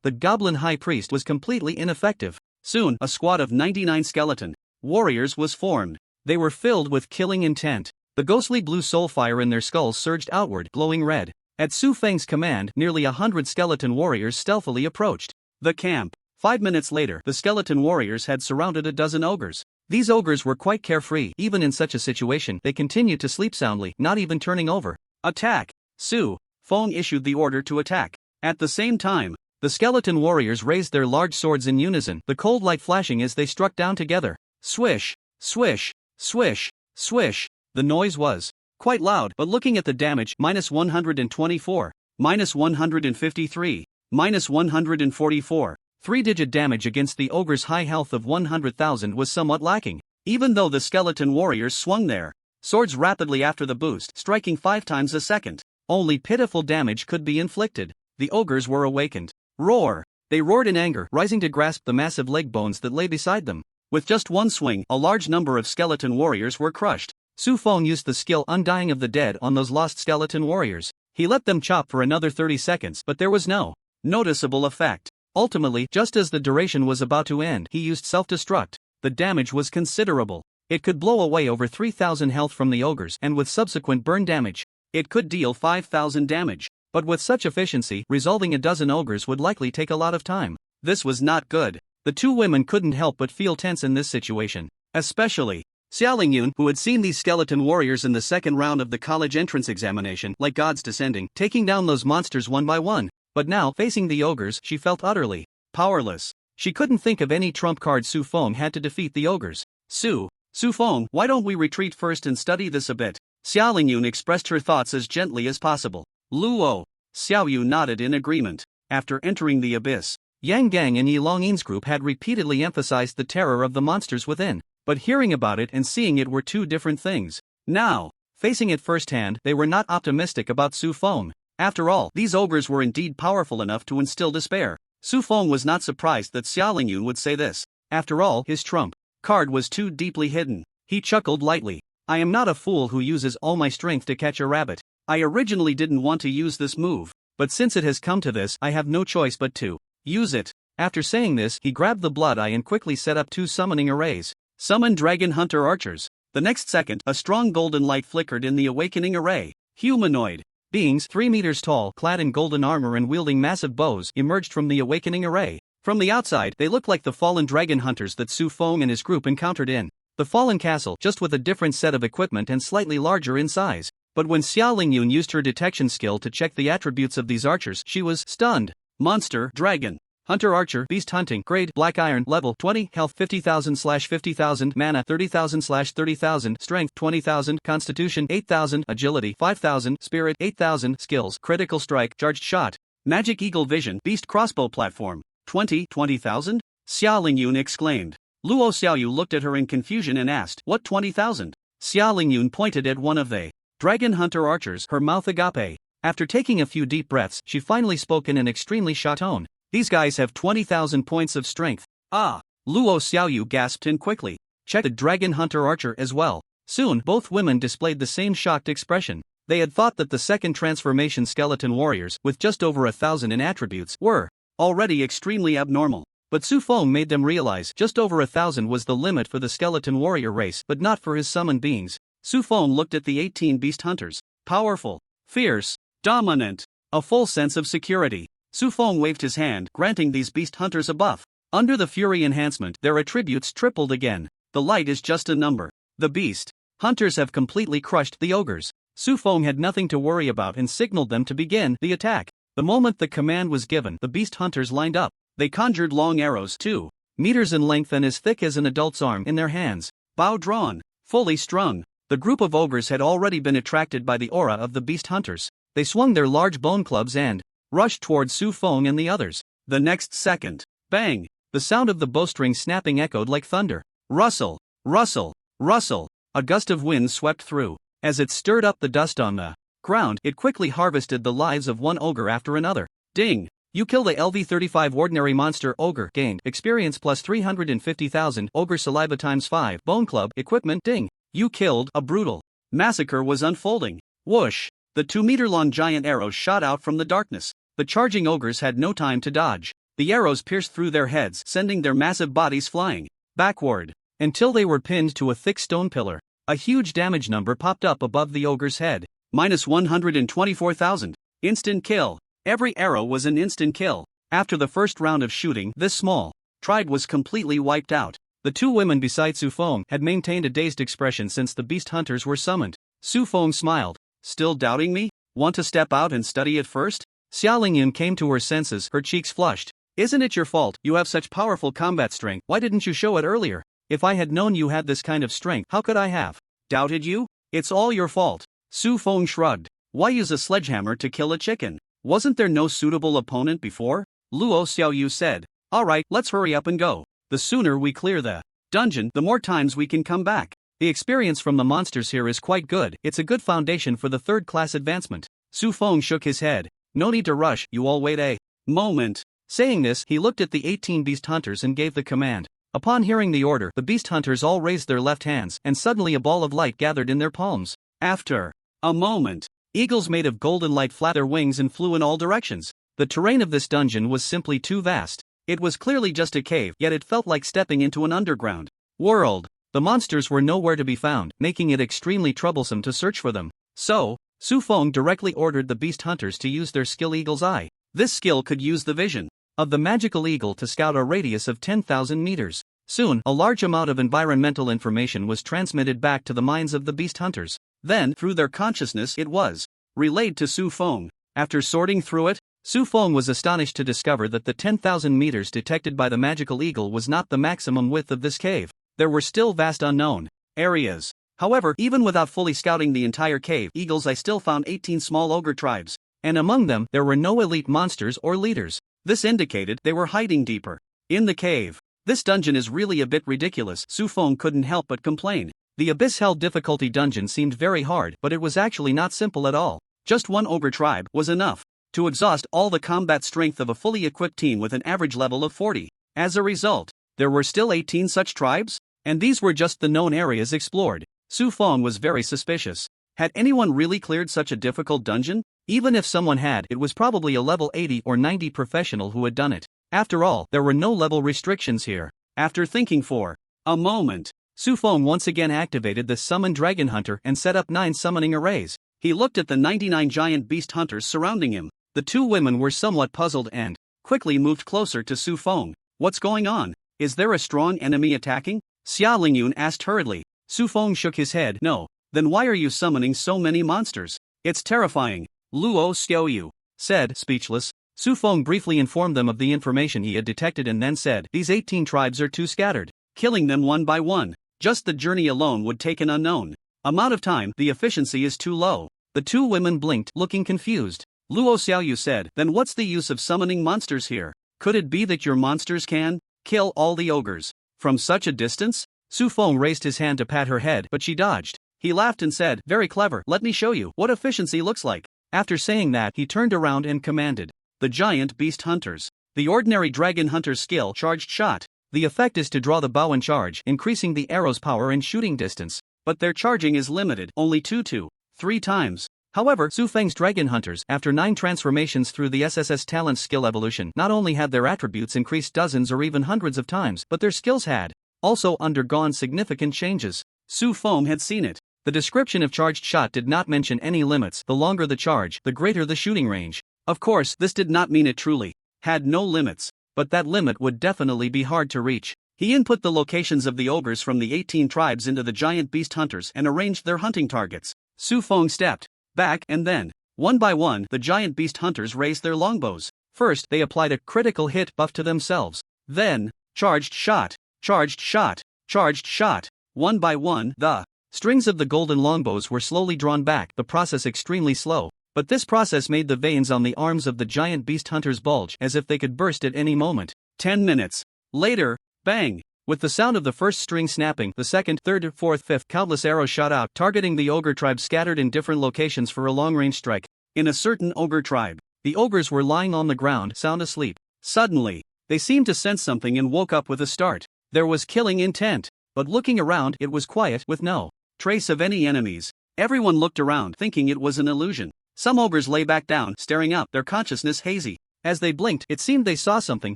the goblin high priest was completely ineffective. Soon, a squad of 99 skeleton warriors was formed. They were filled with killing intent. The ghostly blue soul fire in their skulls surged outward, glowing red. At Su Feng's command, nearly 100 skeleton warriors stealthily approached the camp. 5 minutes later, the skeleton warriors had surrounded a dozen ogres. These ogres were quite carefree. Even in such a situation, they continued to sleep soundly, not even turning over. Attack! Su Feng issued the order to attack. At the same time, the skeleton warriors raised their large swords in unison, the cold light flashing as they struck down together. Swish, swish, swish, swish. The noise was quite loud, but looking at the damage, -124, -153, -144. 3-digit damage against the ogre's high health of 100,000 was somewhat lacking. Even though the skeleton warriors swung their swords rapidly after the boost, striking 5 times a second, only pitiful damage could be inflicted. The ogres were awakened. Roar! They roared in anger, rising to grasp the massive leg bones that lay beside them. With just one swing, a large number of skeleton warriors were crushed. Su Feng used the skill Undying of the Dead on those lost skeleton warriors. He let them chop for another 30 seconds, but there was no noticeable effect. Ultimately, just as the duration was about to end, he used self-destruct. The damage was considerable. It could blow away over 3,000 health from the ogres, and with subsequent burn damage, it could deal 5,000 damage. But with such efficiency, resolving a dozen ogres would likely take a lot of time. This was not good. The two women couldn't help but feel tense in this situation. Especially Xiaolingyun, who had seen these skeleton warriors in the second round of the college entrance examination, like gods descending, taking down those monsters one by one. But now, facing the ogres, she felt utterly powerless. She couldn't think of any trump card Su Feng had to defeat the ogres. Su Feng, why don't we retreat first and study this a bit? Xiaolingyun expressed her thoughts as gently as possible. Luo Xiaoyu nodded in agreement. After entering the abyss, Yang Gang and Yi Longyin's group had repeatedly emphasized the terror of the monsters within, but hearing about it and seeing it were two different things. Now, facing it firsthand, they were not optimistic about Su Feng. After all, these ogres were indeed powerful enough to instill despair. Su Feng was not surprised that Xiaolingyun would say this. After all, his trump card was too deeply hidden. He chuckled lightly. I am not a fool who uses all my strength to catch a rabbit. I originally didn't want to use this move, but since it has come to this, I have no choice but to use it. After saying this, he grabbed the blood eye and quickly set up 2 summoning arrays. Summon Dragon Hunter Archers. The next second, a strong golden light flickered in the awakening array. Humanoid beings 3 meters tall, clad in golden armor and wielding massive bows, emerged from the awakening array. From the outside, they looked like the fallen dragon hunters that Su Feng and his group encountered in the fallen castle, just with a different set of equipment and slightly larger in size. But when Xiaolingyun used her detection skill to check the attributes of these archers, she was stunned. Monster, Dragon Hunter Archer, Beast Hunting, Grade, Black Iron, Level 20, Health 50,000/50,000, Mana 30,000/30,000, Strength 20,000, Constitution 8,000, Agility 5,000, Spirit 8,000, Skills, Critical Strike, Charged Shot, Magic Eagle Vision, Beast Crossbow Platform, 20,000? Xiaolingyun exclaimed. Luo Xiaoyu looked at her in confusion and asked, what 20,000? Xiaolingyun pointed at one of the Dragon Hunter Archers, her mouth agape. After taking a few deep breaths, she finally spoke in an extremely shocked tone. These guys have 20,000 points of strength. Ah! Luo Xiaoyu gasped in quickly. Check the Dragon Hunter Archer as well. Soon, both women displayed the same shocked expression. They had thought that the second transformation skeleton warriors, with just over 1,000 in attributes, were already extremely abnormal. But Su Feng made them realize just over 1,000 was the limit for the skeleton warrior race, but not for his summoned beings. Su Feng looked at the 18 beast hunters. Powerful, fierce, dominant, a full sense of security. Su Feng waved his hand, granting these beast hunters a buff. Under the Fury enhancement, their attributes tripled again. The light is just a number. The beast hunters have completely crushed the ogres. Su Feng had nothing to worry about and signaled them to begin the attack. The moment the command was given, the beast hunters lined up. They conjured long arrows 2 meters in length and as thick as an adult's arm in their hands, bow drawn, fully strung. The group of ogres had already been attracted by the aura of the beast hunters. They swung their large bone clubs and rushed towards Su Feng and the others. The next second, bang! The sound of the bowstring snapping echoed like thunder. Rustle, rustle, rustle. A gust of wind swept through. As it stirred up the dust on the ground, it quickly harvested the lives of one ogre after another. Ding! You kill the LV35 ordinary monster ogre. Gained experience plus 350,000. Ogre saliva times 5. Bone club equipment. Ding! You killed a brutal massacre was unfolding. Whoosh! The 2-meter-long giant arrows shot out from the darkness. The charging ogres had no time to dodge. The arrows pierced through their heads, sending their massive bodies flying backward until they were pinned to a thick stone pillar. A huge damage number popped up above the ogre's head. Minus 124,000. Instant kill. Every arrow was an instant kill. After the first round of shooting, this small tribe was completely wiped out. The two women beside Su Feng had maintained a dazed expression since the beast hunters were summoned. Su Feng smiled. Still doubting me? Want to step out and study it first? Xia Lingyun came to her senses, her cheeks flushed. Isn't it your fault? You have such powerful combat strength. Why didn't you show it earlier? If I had known you had this kind of strength, how could I have doubted you? It's all your fault. Su Feng shrugged. Why use a sledgehammer to kill a chicken? Wasn't there no suitable opponent before? Luo Xiaoyu said. Alright, let's hurry up and go. The sooner we clear the dungeon, the more times we can come back. The experience from the monsters here is quite good. It's a good foundation for the third-class advancement. Su Feng shook his head. No need to rush, you all wait a moment. Saying this, he looked at the 18 beast hunters and gave the command. Upon hearing the order, the beast hunters all raised their left hands, and suddenly a ball of light gathered in their palms. After a moment, eagles made of golden light flapped their wings and flew in all directions. The terrain of this dungeon was simply too vast. It was clearly just a cave, yet it felt like stepping into an underground world. The monsters were nowhere to be found, making it extremely troublesome to search for them. So, Su Feng directly ordered the beast hunters to use their skill Eagle's Eye. This skill could use the vision of the magical eagle to scout a radius of 10,000 meters. Soon, a large amount of environmental information was transmitted back to the minds of the beast hunters. Then, through their consciousness, it was relayed to Su Feng. After sorting through it, Su Feng was astonished to discover that the 10,000 meters detected by the magical eagle was not the maximum width of this cave. There were still vast unknown areas. However, even without fully scouting the entire cave, Eagle's Eye still found 18 small ogre tribes, and among them, there were no elite monsters or leaders. This indicated they were hiding deeper in the cave. This dungeon is really a bit ridiculous, Su Feng couldn't help but complain. The Abyss Hell difficulty dungeon seemed very hard, but it was actually not simple at all. Just one ogre tribe was enough to exhaust all the combat strength of a fully equipped team with an average level of 40. As a result, there were still 18 such tribes? And these were just the known areas explored. Su Feng was very suspicious. Had anyone really cleared such a difficult dungeon? Even if someone had, it was probably a level 80 or 90 professional who had done it. After all, there were no level restrictions here. After thinking for a moment, Su Feng once again activated the Summon Dragon Hunter and set up 9 summoning arrays. He looked at the 99 giant beast hunters surrounding him. The two women were somewhat puzzled and quickly moved closer to Su Feng. What's going on? Is there a strong enemy attacking? Xia Lingyun asked hurriedly. Su Feng shook his head. No. Then why are you summoning so many monsters? It's terrifying, Luo Xiaoyu said, speechless. Su Feng briefly informed them of the information he had detected and then said, these 18 tribes are too scattered. Killing them one by one, just the journey alone would take an unknown amount of time. The efficiency is too low. The two women blinked, looking confused. Luo Xiaoyu said, then what's the use of summoning monsters here? Could it be that your monsters can kill all the ogres from such a distance? Su Feng raised his hand to pat her head, but she dodged. He laughed and said, very clever, let me show you what efficiency looks like. After saying that, he turned around and commanded the giant beast hunters. The ordinary dragon hunter's skill, charged shot. The effect is to draw the bow and charge, increasing the arrow's power and shooting distance. But their charging is limited, only 2 to 3 times. However, Su Feng's dragon hunters, after 9 transformations through the SSS talent skill evolution, not only had their attributes increased dozens or even hundreds of times, but their skills had also undergone significant changes. Su Feng had seen it. The description of charged shot did not mention any limits. The longer the charge, the greater the shooting range. Of course, this did not mean it truly had no limits, but that limit would definitely be hard to reach. He input the locations of the ogres from the 18 tribes into the giant beast hunters and arranged their hunting targets. Su Feng stepped back, and then, one by one, the giant beast hunters raised their longbows. First, they applied a critical hit buff to themselves. Then, charged shot, charged shot, charged shot. One by one, the strings of the golden longbows were slowly drawn back, the process extremely slow. But this process made the veins on the arms of the giant beast hunters bulge as if they could burst at any moment. 10 minutes later, bang! With the sound of the first string snapping, the second, third, fourth, fifth, countless arrows shot out, targeting the ogre tribe scattered in different locations for a long-range strike. In a certain ogre tribe, the ogres were lying on the ground, sound asleep. Suddenly, they seemed to sense something and woke up with a start. There was killing intent, but looking around, it was quiet, with no trace of any enemies. Everyone looked around, thinking it was an illusion. Some ogres lay back down, staring up, their consciousness hazy. As they blinked, it seemed they saw something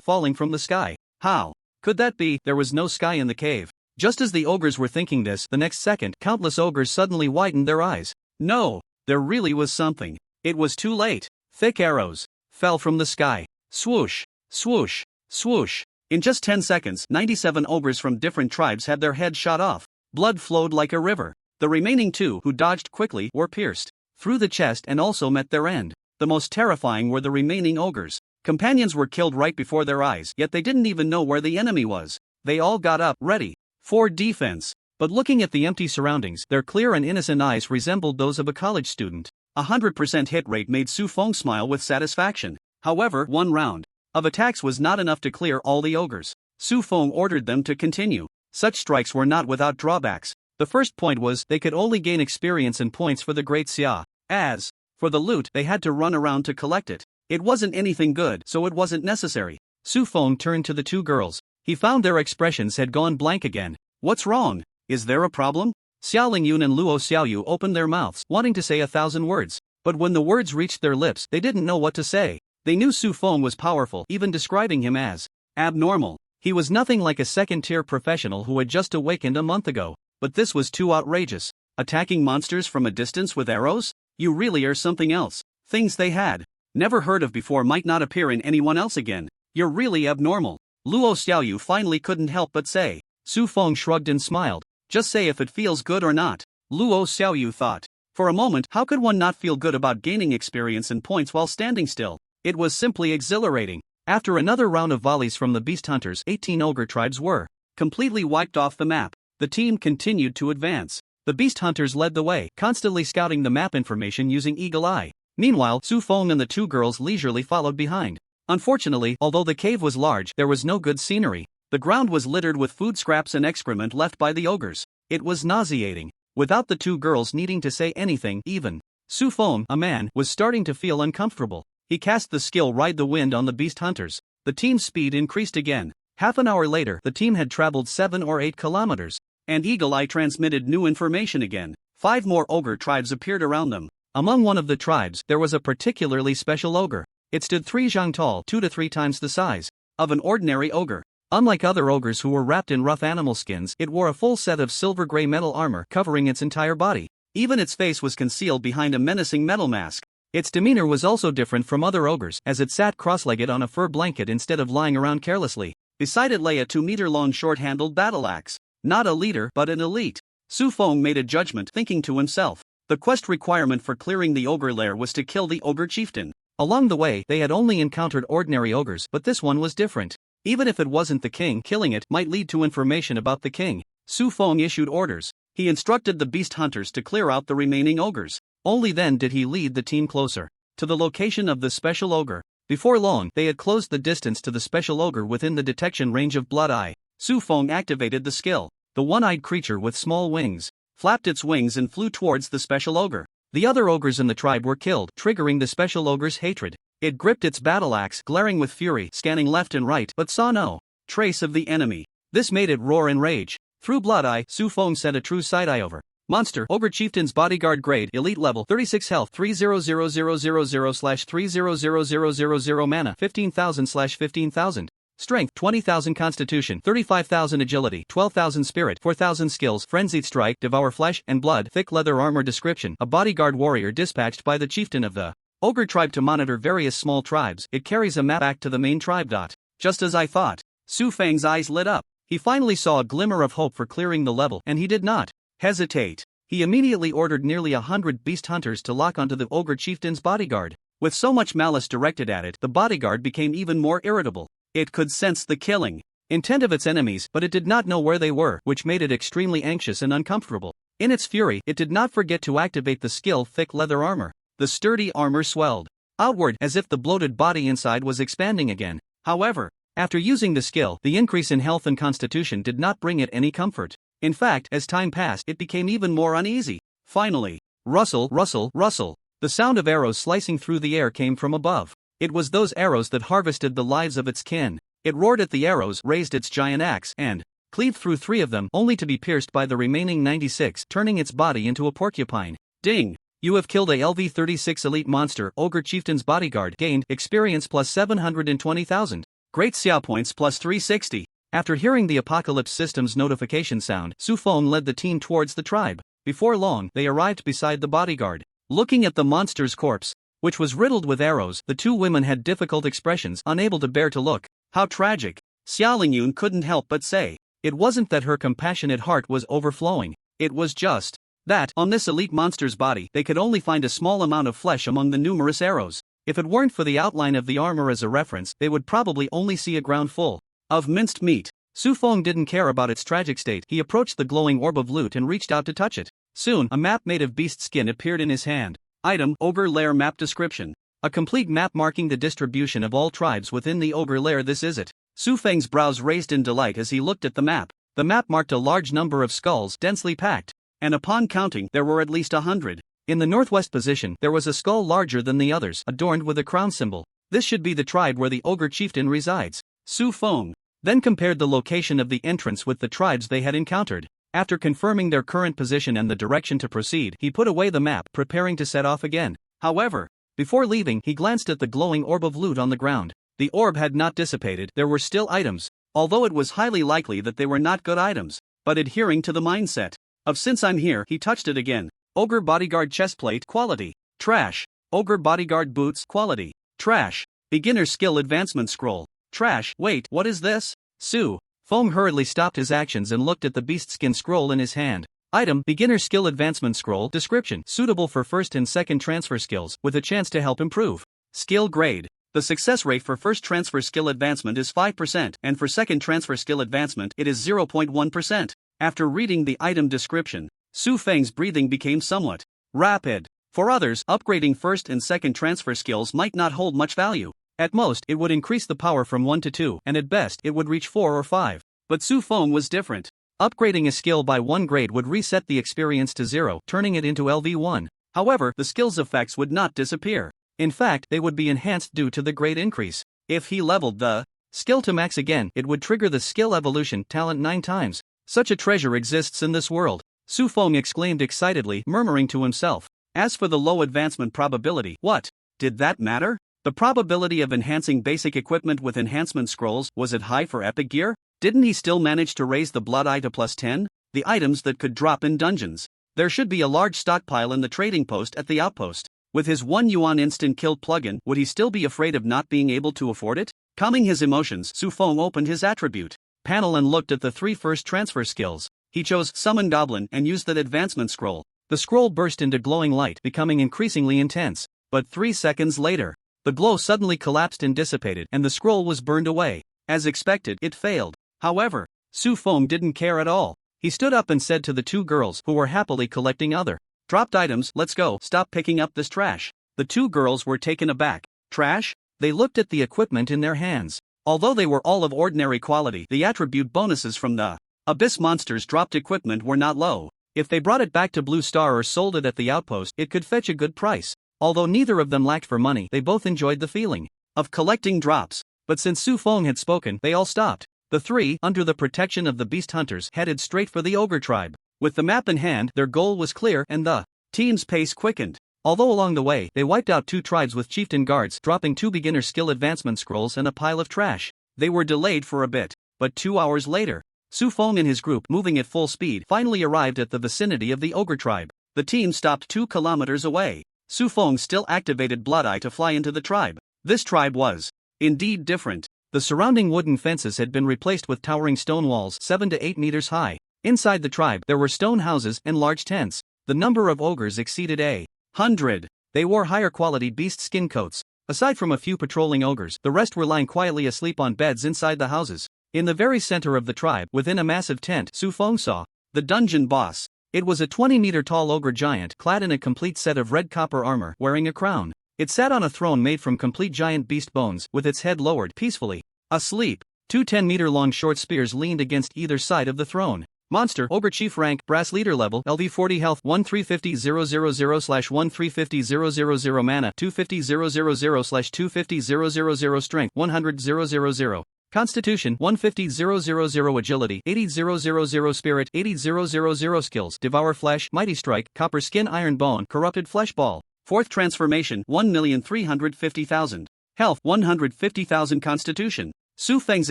falling from the sky. How could that be? There was no sky in the cave. Just as the ogres were thinking this, the next second, countless ogres suddenly widened their eyes. No, there really was something. It was too late. Thick arrows fell from the sky. Swoosh, swoosh, swoosh. In just 10 seconds, 97 ogres from different tribes had their heads shot off. Blood flowed like a river. The remaining 2, who dodged quickly, were pierced through the chest and also met their end. The most terrifying were the remaining ogres. Companions were killed right before their eyes, yet they didn't even know where the enemy was. They all got up, ready for defense. But looking at the empty surroundings, their clear and innocent eyes resembled those of a college student. 100% hit rate made Su Feng smile with satisfaction. However, one round of attacks was not enough to clear all the ogres. Su Feng ordered them to continue. Such strikes were not without drawbacks. The first point was they could only gain experience and points for the Great Xia. As for the loot, they had to run around to collect it. It wasn't anything good, so it wasn't necessary. Su Feng turned to the 2 girls. He found their expressions had gone blank again. What's wrong? Is there a problem? Xiao Lingyun and Luo Xiaoyu opened their mouths, wanting to say 1,000 words. But when the words reached their lips, they didn't know what to say. They knew Su Feng was powerful, even describing him as abnormal. He was nothing like a second-tier professional who had just awakened a month ago. But this was too outrageous. Attacking monsters from a distance with arrows? You really are something else. Things they had never heard of before might not appear in anyone else again. You're really abnormal. Luo Xiaoyu finally couldn't help but say. Su Feng shrugged and smiled. Just say if it feels good or not. Luo Xiaoyu thought. For a moment, how could one not feel good about gaining experience and points while standing still? It was simply exhilarating. After another round of volleys from the beast hunters, 18 ogre tribes were completely wiped off the map. The team continued to advance. The beast hunters led the way, constantly scouting the map information using eagle eye. Meanwhile, Su Feng and the 2 girls leisurely followed behind. Unfortunately, although the cave was large, there was no good scenery. The ground was littered with food scraps and excrement left by the ogres. It was nauseating. Without the 2 girls needing to say anything, even Su Feng, a man, was starting to feel uncomfortable. He cast the skill Ride the Wind on the beast hunters. The team's speed increased again. Half an hour later, the team had traveled 7 or 8 kilometers. And Eagle Eye transmitted new information again. 5 more ogre tribes appeared around them. Among one of the tribes, there was a particularly special ogre. It stood 3 zhang tall, 2 to 3 times the size of an ordinary ogre. Unlike other ogres who were wrapped in rough animal skins, it wore a full set of silver-gray metal armor covering its entire body. Even its face was concealed behind a menacing metal mask. Its demeanor was also different from other ogres, as it sat cross-legged on a fur blanket instead of lying around carelessly. Beside it lay a 2-meter-long short-handled battle axe. Not a leader, but an elite. Su Feng made a judgment, thinking to himself. The quest requirement for clearing the ogre lair was to kill the ogre chieftain. Along the way, they had only encountered ordinary ogres, but this one was different. Even if it wasn't the king, killing it might lead to information about the king. Su Feng issued orders. He instructed the beast hunters to clear out the remaining ogres. Only then did he lead the team closer to the location of the special ogre. Before long, they had closed the distance to the special ogre within the detection range of Blood Eye. Su Feng activated the skill. The one-eyed creature with small wings flapped its wings and flew towards the special ogre. The other ogres in the tribe were killed, triggering the special ogre's hatred. It gripped its battle axe, glaring with fury, scanning left and right, but saw no trace of the enemy. This made it roar in rage. Through Blood Eye, Su Feng sent a true side-eye over. Monster, Ogre Chieftain's Bodyguard Grade, Elite Level, 36 Health, 300,000/300,000 Mana, 15,000/15,000. Strength, 20,000 Constitution, 35,000 Agility, 12,000 Spirit, 4,000 Skills, Frenzied Strike, Devour Flesh and Blood, Thick Leather Armor. Description: a bodyguard warrior dispatched by the chieftain of the Ogre tribe to monitor various small tribes. It carries a map back to the main tribe. Just as I thought. Su Feng's eyes lit up. He finally saw a glimmer of hope for clearing the level, and he did not hesitate. He immediately ordered nearly 100 beast hunters to lock onto the ogre chieftain's bodyguard. With so much malice directed at it, the bodyguard became even more irritable. It could sense the killing intent of its enemies, but it did not know where they were, which made it extremely anxious and uncomfortable. In its fury, it did not forget to activate the skill thick leather armor. The sturdy armor swelled outward as if the bloated body inside was expanding again. However, after using the skill, the increase in health and constitution did not bring it any comfort. In fact, as time passed, it became even more uneasy. Finally, rustle, rustle, rustle. The sound of arrows slicing through the air came from above. It was those arrows that harvested the lives of its kin. It roared at the arrows, raised its giant axe, and cleaved through 3 of them, only to be pierced by the remaining 96, turning its body into a porcupine. Ding! You have killed a LV-36 elite monster. Ogre Chieftain's bodyguard gained experience plus 720,000. Great Xiao points plus 360. After hearing the Apocalypse System's notification sound, Su Feng led the team towards the tribe. Before long, they arrived beside the bodyguard. Looking at the monster's corpse, which was riddled with arrows, the 2 women had difficult expressions, unable to bear to look. How tragic! Xiao Lingyun couldn't help but say. It wasn't that her compassionate heart was overflowing. It was just that, on this elite monster's body, they could only find a small amount of flesh among the numerous arrows. If it weren't for the outline of the armor as a reference, they would probably only see a ground full of minced meat. Su Feng didn't care about its tragic state. He approached the glowing orb of loot and reached out to touch it. Soon, a map made of beast skin appeared in his hand. Item: Ogre Lair Map Description. A complete map marking the distribution of all tribes within the Ogre Lair. This is it. Su Feng's brows raised in delight as he looked at the map. The map marked a large number of skulls densely packed, and upon counting, there were at least 100. In the northwest position, there was a skull larger than the others, adorned with a crown symbol. This should be the tribe where the ogre chieftain resides. Su Feng then compared the location of the entrance with the tribes they had encountered. After confirming their current position and the direction to proceed, he put away the map, preparing to set off again. However, before leaving, he glanced at the glowing orb of loot on the ground. The orb had not dissipated. There were still items, although it was highly likely that they were not good items. But adhering to the mindset of since I'm here, he touched it again. Ogre Bodyguard Chestplate, quality, trash. Ogre Bodyguard Boots, quality, trash. Beginner Skill Advancement Scroll, trash. Wait, what is this? Su Feng hurriedly stopped his actions and looked at the beastskin scroll in his hand. Item: Beginner Skill Advancement Scroll. Description: suitable for first and second transfer skills, with a chance to help improve skill grade. The success rate for first transfer skill advancement is 5%, and for second transfer skill advancement it is 0.1%. After reading the item description, Su Feng's breathing became somewhat rapid. For others, upgrading first and second transfer skills might not hold much value. At most, it would increase the power from 1 to 2, and at best, it would reach 4 or 5. But Su Feng was different. Upgrading a skill by 1 grade would reset the experience to 0, turning it into LV1. However, the skill's effects would not disappear. In fact, they would be enhanced due to the grade increase. If he leveled the skill to max again, it would trigger the skill evolution talent 9 times. Such a treasure exists in this world. Su Feng exclaimed excitedly, murmuring to himself. As for the low advancement probability, what did that matter? The probability of enhancing basic equipment with enhancement scrolls, was it high for epic gear? Didn't he still manage to raise the blood eye to plus 10? The items that could drop in dungeons. There should be a large stockpile in the trading post at the outpost. With his 1 yuan instant kill plugin, would he still be afraid of not being able to afford it? Calming his emotions, Su Feng opened his attribute panel and looked at the 3 first transfer skills. He chose Summon Goblin and used that advancement scroll. The scroll burst into glowing light, becoming increasingly intense. But 3 seconds later, the glow suddenly collapsed and dissipated, and the scroll was burned away. As expected, it failed. However, Su Feng didn't care at all. He stood up and said to the 2 girls, who were happily collecting other dropped items, "Let's go, stop picking up this trash." The 2 girls were taken aback. Trash? They looked at the equipment in their hands. Although they were all of ordinary quality, the attribute bonuses from the Abyss Monsters dropped equipment were not low. If they brought it back to Blue Star or sold it at the outpost, it could fetch a good price. Although neither of them lacked for money, they both enjoyed the feeling of collecting drops. But since Su Feng had spoken, they all stopped. The 3, under the protection of the beast hunters, headed straight for the ogre tribe. With the map in hand, their goal was clear, and the team's pace quickened. Although along the way, they wiped out 2 tribes with chieftain guards, dropping 2 beginner skill advancement scrolls and a pile of trash. They were delayed for a bit, but 2 hours later, Su Feng and his group, moving at full speed, finally arrived at the vicinity of the ogre tribe. The team stopped 2 kilometers away. Su Feng still activated Blood Eye to fly into the tribe. This tribe was indeed different. The surrounding wooden fences had been replaced with towering stone walls 7 to 8 meters high. Inside the tribe, there were stone houses and large tents. The number of ogres exceeded 100. They wore higher quality beast skin coats. Aside from a few patrolling ogres, the rest were lying quietly asleep on beds inside the houses. In the very center of the tribe, within a massive tent, Su Feng saw the dungeon boss. It was a 20-meter-tall ogre giant clad in a complete set of red copper armor, wearing a crown. It sat on a throne made from complete giant beast bones, with its head lowered, peacefully asleep. Two 10-meter-long short spears leaned against either side of the throne. Monster, Ogre Chief rank, Brass Leader level, LV 40 health, 1350000/1350000 mana, 250000/25000 strength, 100,000. Constitution, 150,000 agility, 80,000 spirit, 80,000 skills, Devour Flesh, Mighty Strike, Copper Skin Iron Bone, Corrupted Flesh Ball. Fourth transformation, 1,350,000. Health, 150,000 Constitution. Su Feng's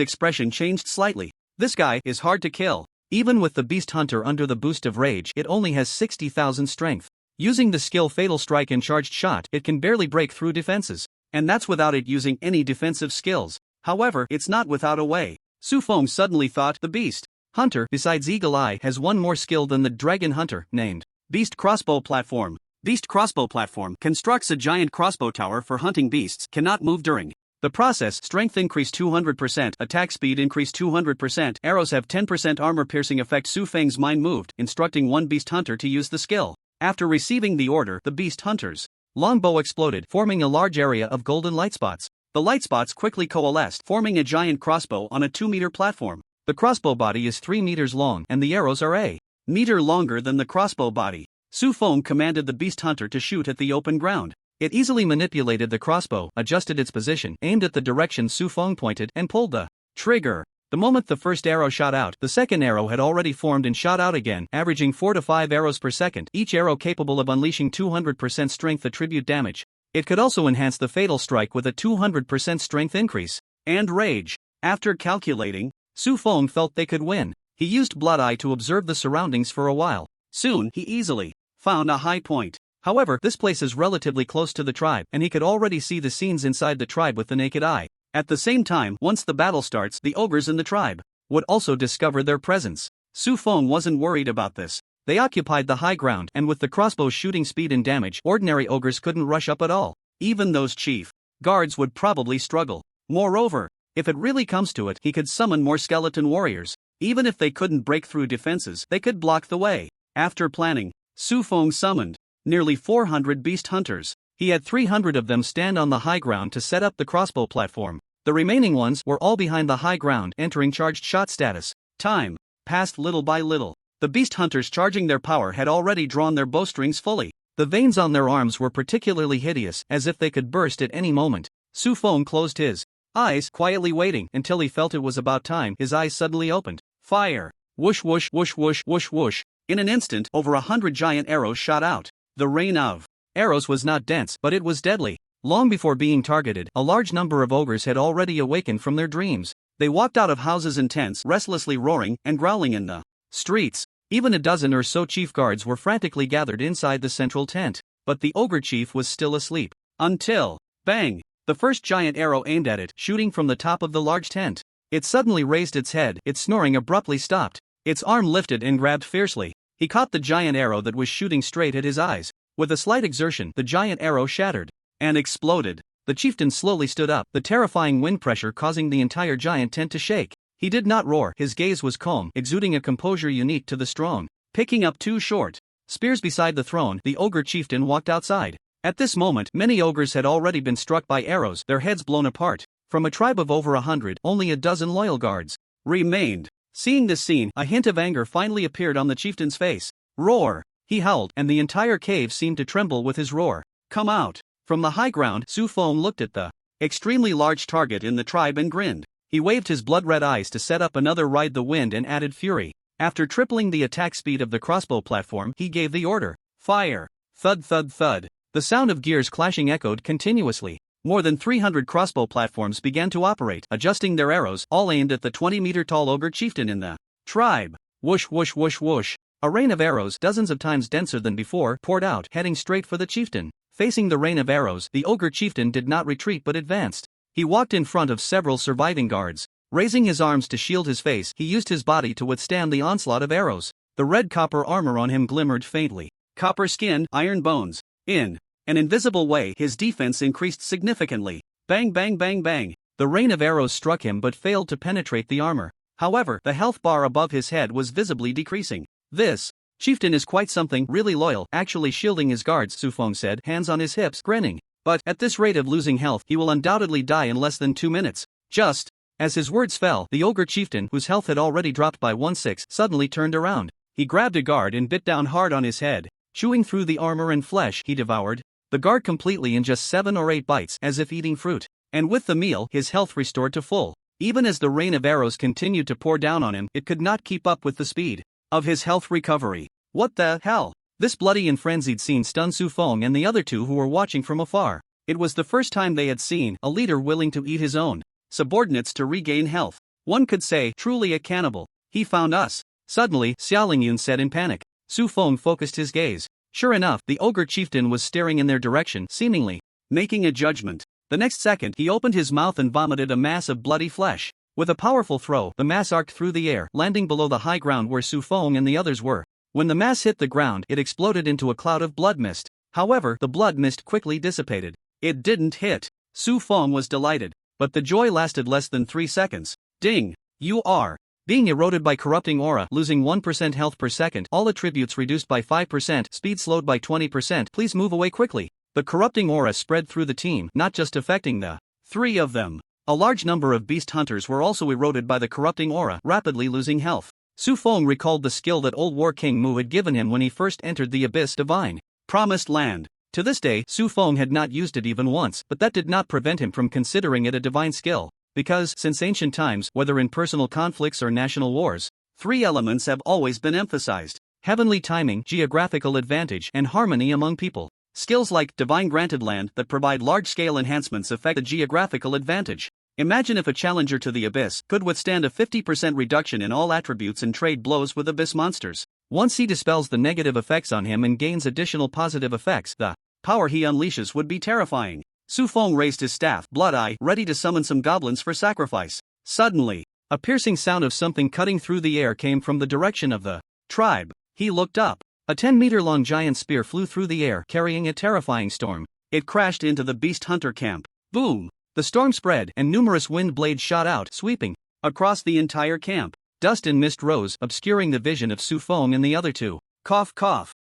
expression changed slightly. This guy is hard to kill. Even with the Beast Hunter under the boost of rage, it only has 60,000 strength. Using the skill Fatal Strike and Charged Shot, it can barely break through defenses. And that's without it using any defensive skills. However, it's not without a way. Su Feng suddenly thought the Beast Hunter, besides Eagle Eye, has one more skill than the Dragon Hunter, named Beast Crossbow Platform. Beast Crossbow Platform constructs a giant crossbow tower for hunting beasts, cannot move during the process. Strength increase 200%, attack speed increase 200%, arrows have 10% armor piercing effect. Su Feng's mind moved, instructing one Beast Hunter to use the skill. After receiving the order, the Beast Hunter's longbow exploded, forming a large area of golden light spots. The light spots quickly coalesced, forming a giant crossbow on a 2-meter platform. The crossbow body is 3 meters long, and the arrows are a meter longer than the crossbow body. Su Feng commanded the Beast Hunter to shoot at the open ground. It easily manipulated the crossbow, adjusted its position, aimed at the direction Su Feng pointed, and pulled the trigger. The moment the first arrow shot out, the second arrow had already formed and shot out again, averaging 4 to 5 arrows per second, each arrow capable of unleashing 200% strength attribute damage. It could also enhance the Fatal Strike with a 200% strength increase. And rage. After calculating, Su Feng felt they could win. He used Blood Eye to observe the surroundings for a while. Soon, he easily found a high point. However, this place is relatively close to the tribe, and he could already see the scenes inside the tribe with the naked eye. At the same time, once the battle starts, the ogres in the tribe would also discover their presence. Su Feng wasn't worried about this. They occupied the high ground, and with the crossbow's shooting speed and damage, ordinary ogres couldn't rush up at all. Even those chief guards would probably struggle. Moreover, if it really comes to it, he could summon more skeleton warriors. Even if they couldn't break through defenses, they could block the way. After planning, Su Feng summoned nearly 400 beast hunters. He had 300 of them stand on the high ground to set up the crossbow platform. The remaining ones were all behind the high ground, entering charged shot status. Time passed little by little. The beast hunters charging their power had already drawn their bowstrings fully. The veins on their arms were particularly hideous, as if they could burst at any moment. Su Feng closed his eyes, quietly waiting until he felt it was about time. His eyes suddenly opened. Fire! Whoosh whoosh whoosh whoosh whoosh whoosh. In an instant, over 100 giant arrows shot out. The rain of arrows was not dense, but it was deadly. Long before being targeted, a large number of ogres had already awakened from their dreams. They walked out of houses and tents, restlessly roaring and growling in the streets. Even a dozen or so chief guards were frantically gathered inside the central tent. But the ogre chief was still asleep. Until, bang! The first giant arrow aimed at it, shooting from the top of the large tent. It suddenly raised its head, its snoring abruptly stopped. Its arm lifted and grabbed fiercely. He caught the giant arrow that was shooting straight at his eyes. With a slight exertion, the giant arrow shattered and exploded. The chieftain slowly stood up, the terrifying wind pressure causing the entire giant tent to shake. He did not roar, his gaze was calm, exuding a composure unique to the strong. Picking up 2 short spears beside the throne, the ogre chieftain walked outside. At this moment, many ogres had already been struck by arrows, their heads blown apart. From a tribe of over 100, only a dozen loyal guards remained. Seeing this scene, a hint of anger finally appeared on the chieftain's face. Roar! He howled, and the entire cave seemed to tremble with his roar. Come out! From the high ground, Su Feng looked at the extremely large target in the tribe and grinned. He waved his blood-red eyes to set up another Ride the Wind and added fury. After tripling the attack speed of the crossbow platform, he gave the order. Fire! Thud thud thud. The sound of gears clashing echoed continuously. More than 300 crossbow platforms began to operate, adjusting their arrows, all aimed at the 20-meter-tall ogre chieftain in the tribe. Whoosh whoosh whoosh whoosh. A rain of arrows, dozens of times denser than before, poured out, heading straight for the chieftain. Facing the rain of arrows, the ogre chieftain did not retreat but advanced. He walked in front of several surviving guards. Raising his arms to shield his face, he used his body to withstand the onslaught of arrows. The red copper armor on him glimmered faintly. copper skin, iron bones. In an invisible way, his defense increased significantly. Bang bang bang bang. The rain of arrows struck him but failed to penetrate the armor. However, the health bar above his head was visibly decreasing. This chieftain is quite something, really loyal, actually shielding his guards, Sufong said, hands on his hips, grinning. But, at this rate of losing health, he will undoubtedly die in less than 2 minutes. Just as his words fell, the ogre chieftain, whose health had already dropped by 1/6, suddenly turned around. He grabbed a guard and bit down hard on his head. Chewing through the armor and flesh, he devoured the guard completely in just 7 or 8 bites, as if eating fruit. And with the meal, his health restored to full. Even as the rain of arrows continued to pour down on him, it could not keep up with the speed of his health recovery. What the hell? This bloody and frenzied scene stunned Sufong and the other two who were watching from afar. It was the first time they had seen a leader willing to eat his own subordinates to regain health. One could say, truly a cannibal. He found us. Suddenly, Xiaolingyun said in panic. Sufong focused his gaze. Sure enough, the ogre chieftain was staring in their direction, seemingly making a judgment. The next second, he opened his mouth and vomited a mass of bloody flesh. With a powerful throw, the mass arced through the air, landing below the high ground where Sufong and the others were. When the mass hit the ground, it exploded into a cloud of blood mist. However, the blood mist quickly dissipated. It didn't hit. Sufong was delighted, but the joy lasted less than 3 seconds. Ding! You are being eroded by corrupting aura, losing 1% health per second, all attributes reduced by 5%, speed slowed by 20%. Please move away quickly. The corrupting aura spread through the team, not just affecting the 3 of them. A large number of beast hunters were also eroded by the corrupting aura, rapidly losing health. Sufong recalled the skill that old War King Mu had given him when he first entered the Abyss Divine Promised Land. To this day, Sufong had not used it even once, but that did not prevent him from considering it a divine skill. Because, since ancient times, whether in personal conflicts or national wars, 3 elements have always been emphasized: heavenly timing, geographical advantage, and harmony among people. Skills like divine granted land that provide large-scale enhancements affect the geographical advantage. Imagine if a challenger to the Abyss could withstand a 50% reduction in all attributes and trade blows with Abyss monsters. Once he dispels the negative effects on him and gains additional positive effects, the power he unleashes would be terrifying. Sufong raised his staff, Blood-Eye, ready to summon some goblins for sacrifice. Suddenly, a piercing sound of something cutting through the air came from the direction of the tribe. He looked up. A 10-meter-long giant spear flew through the air, carrying a terrifying storm. It crashed into the beast hunter camp. Boom! The storm spread, and numerous wind blades shot out, sweeping across the entire camp. Dust and mist rose, obscuring the vision of Sufong and the other two. Cough cough.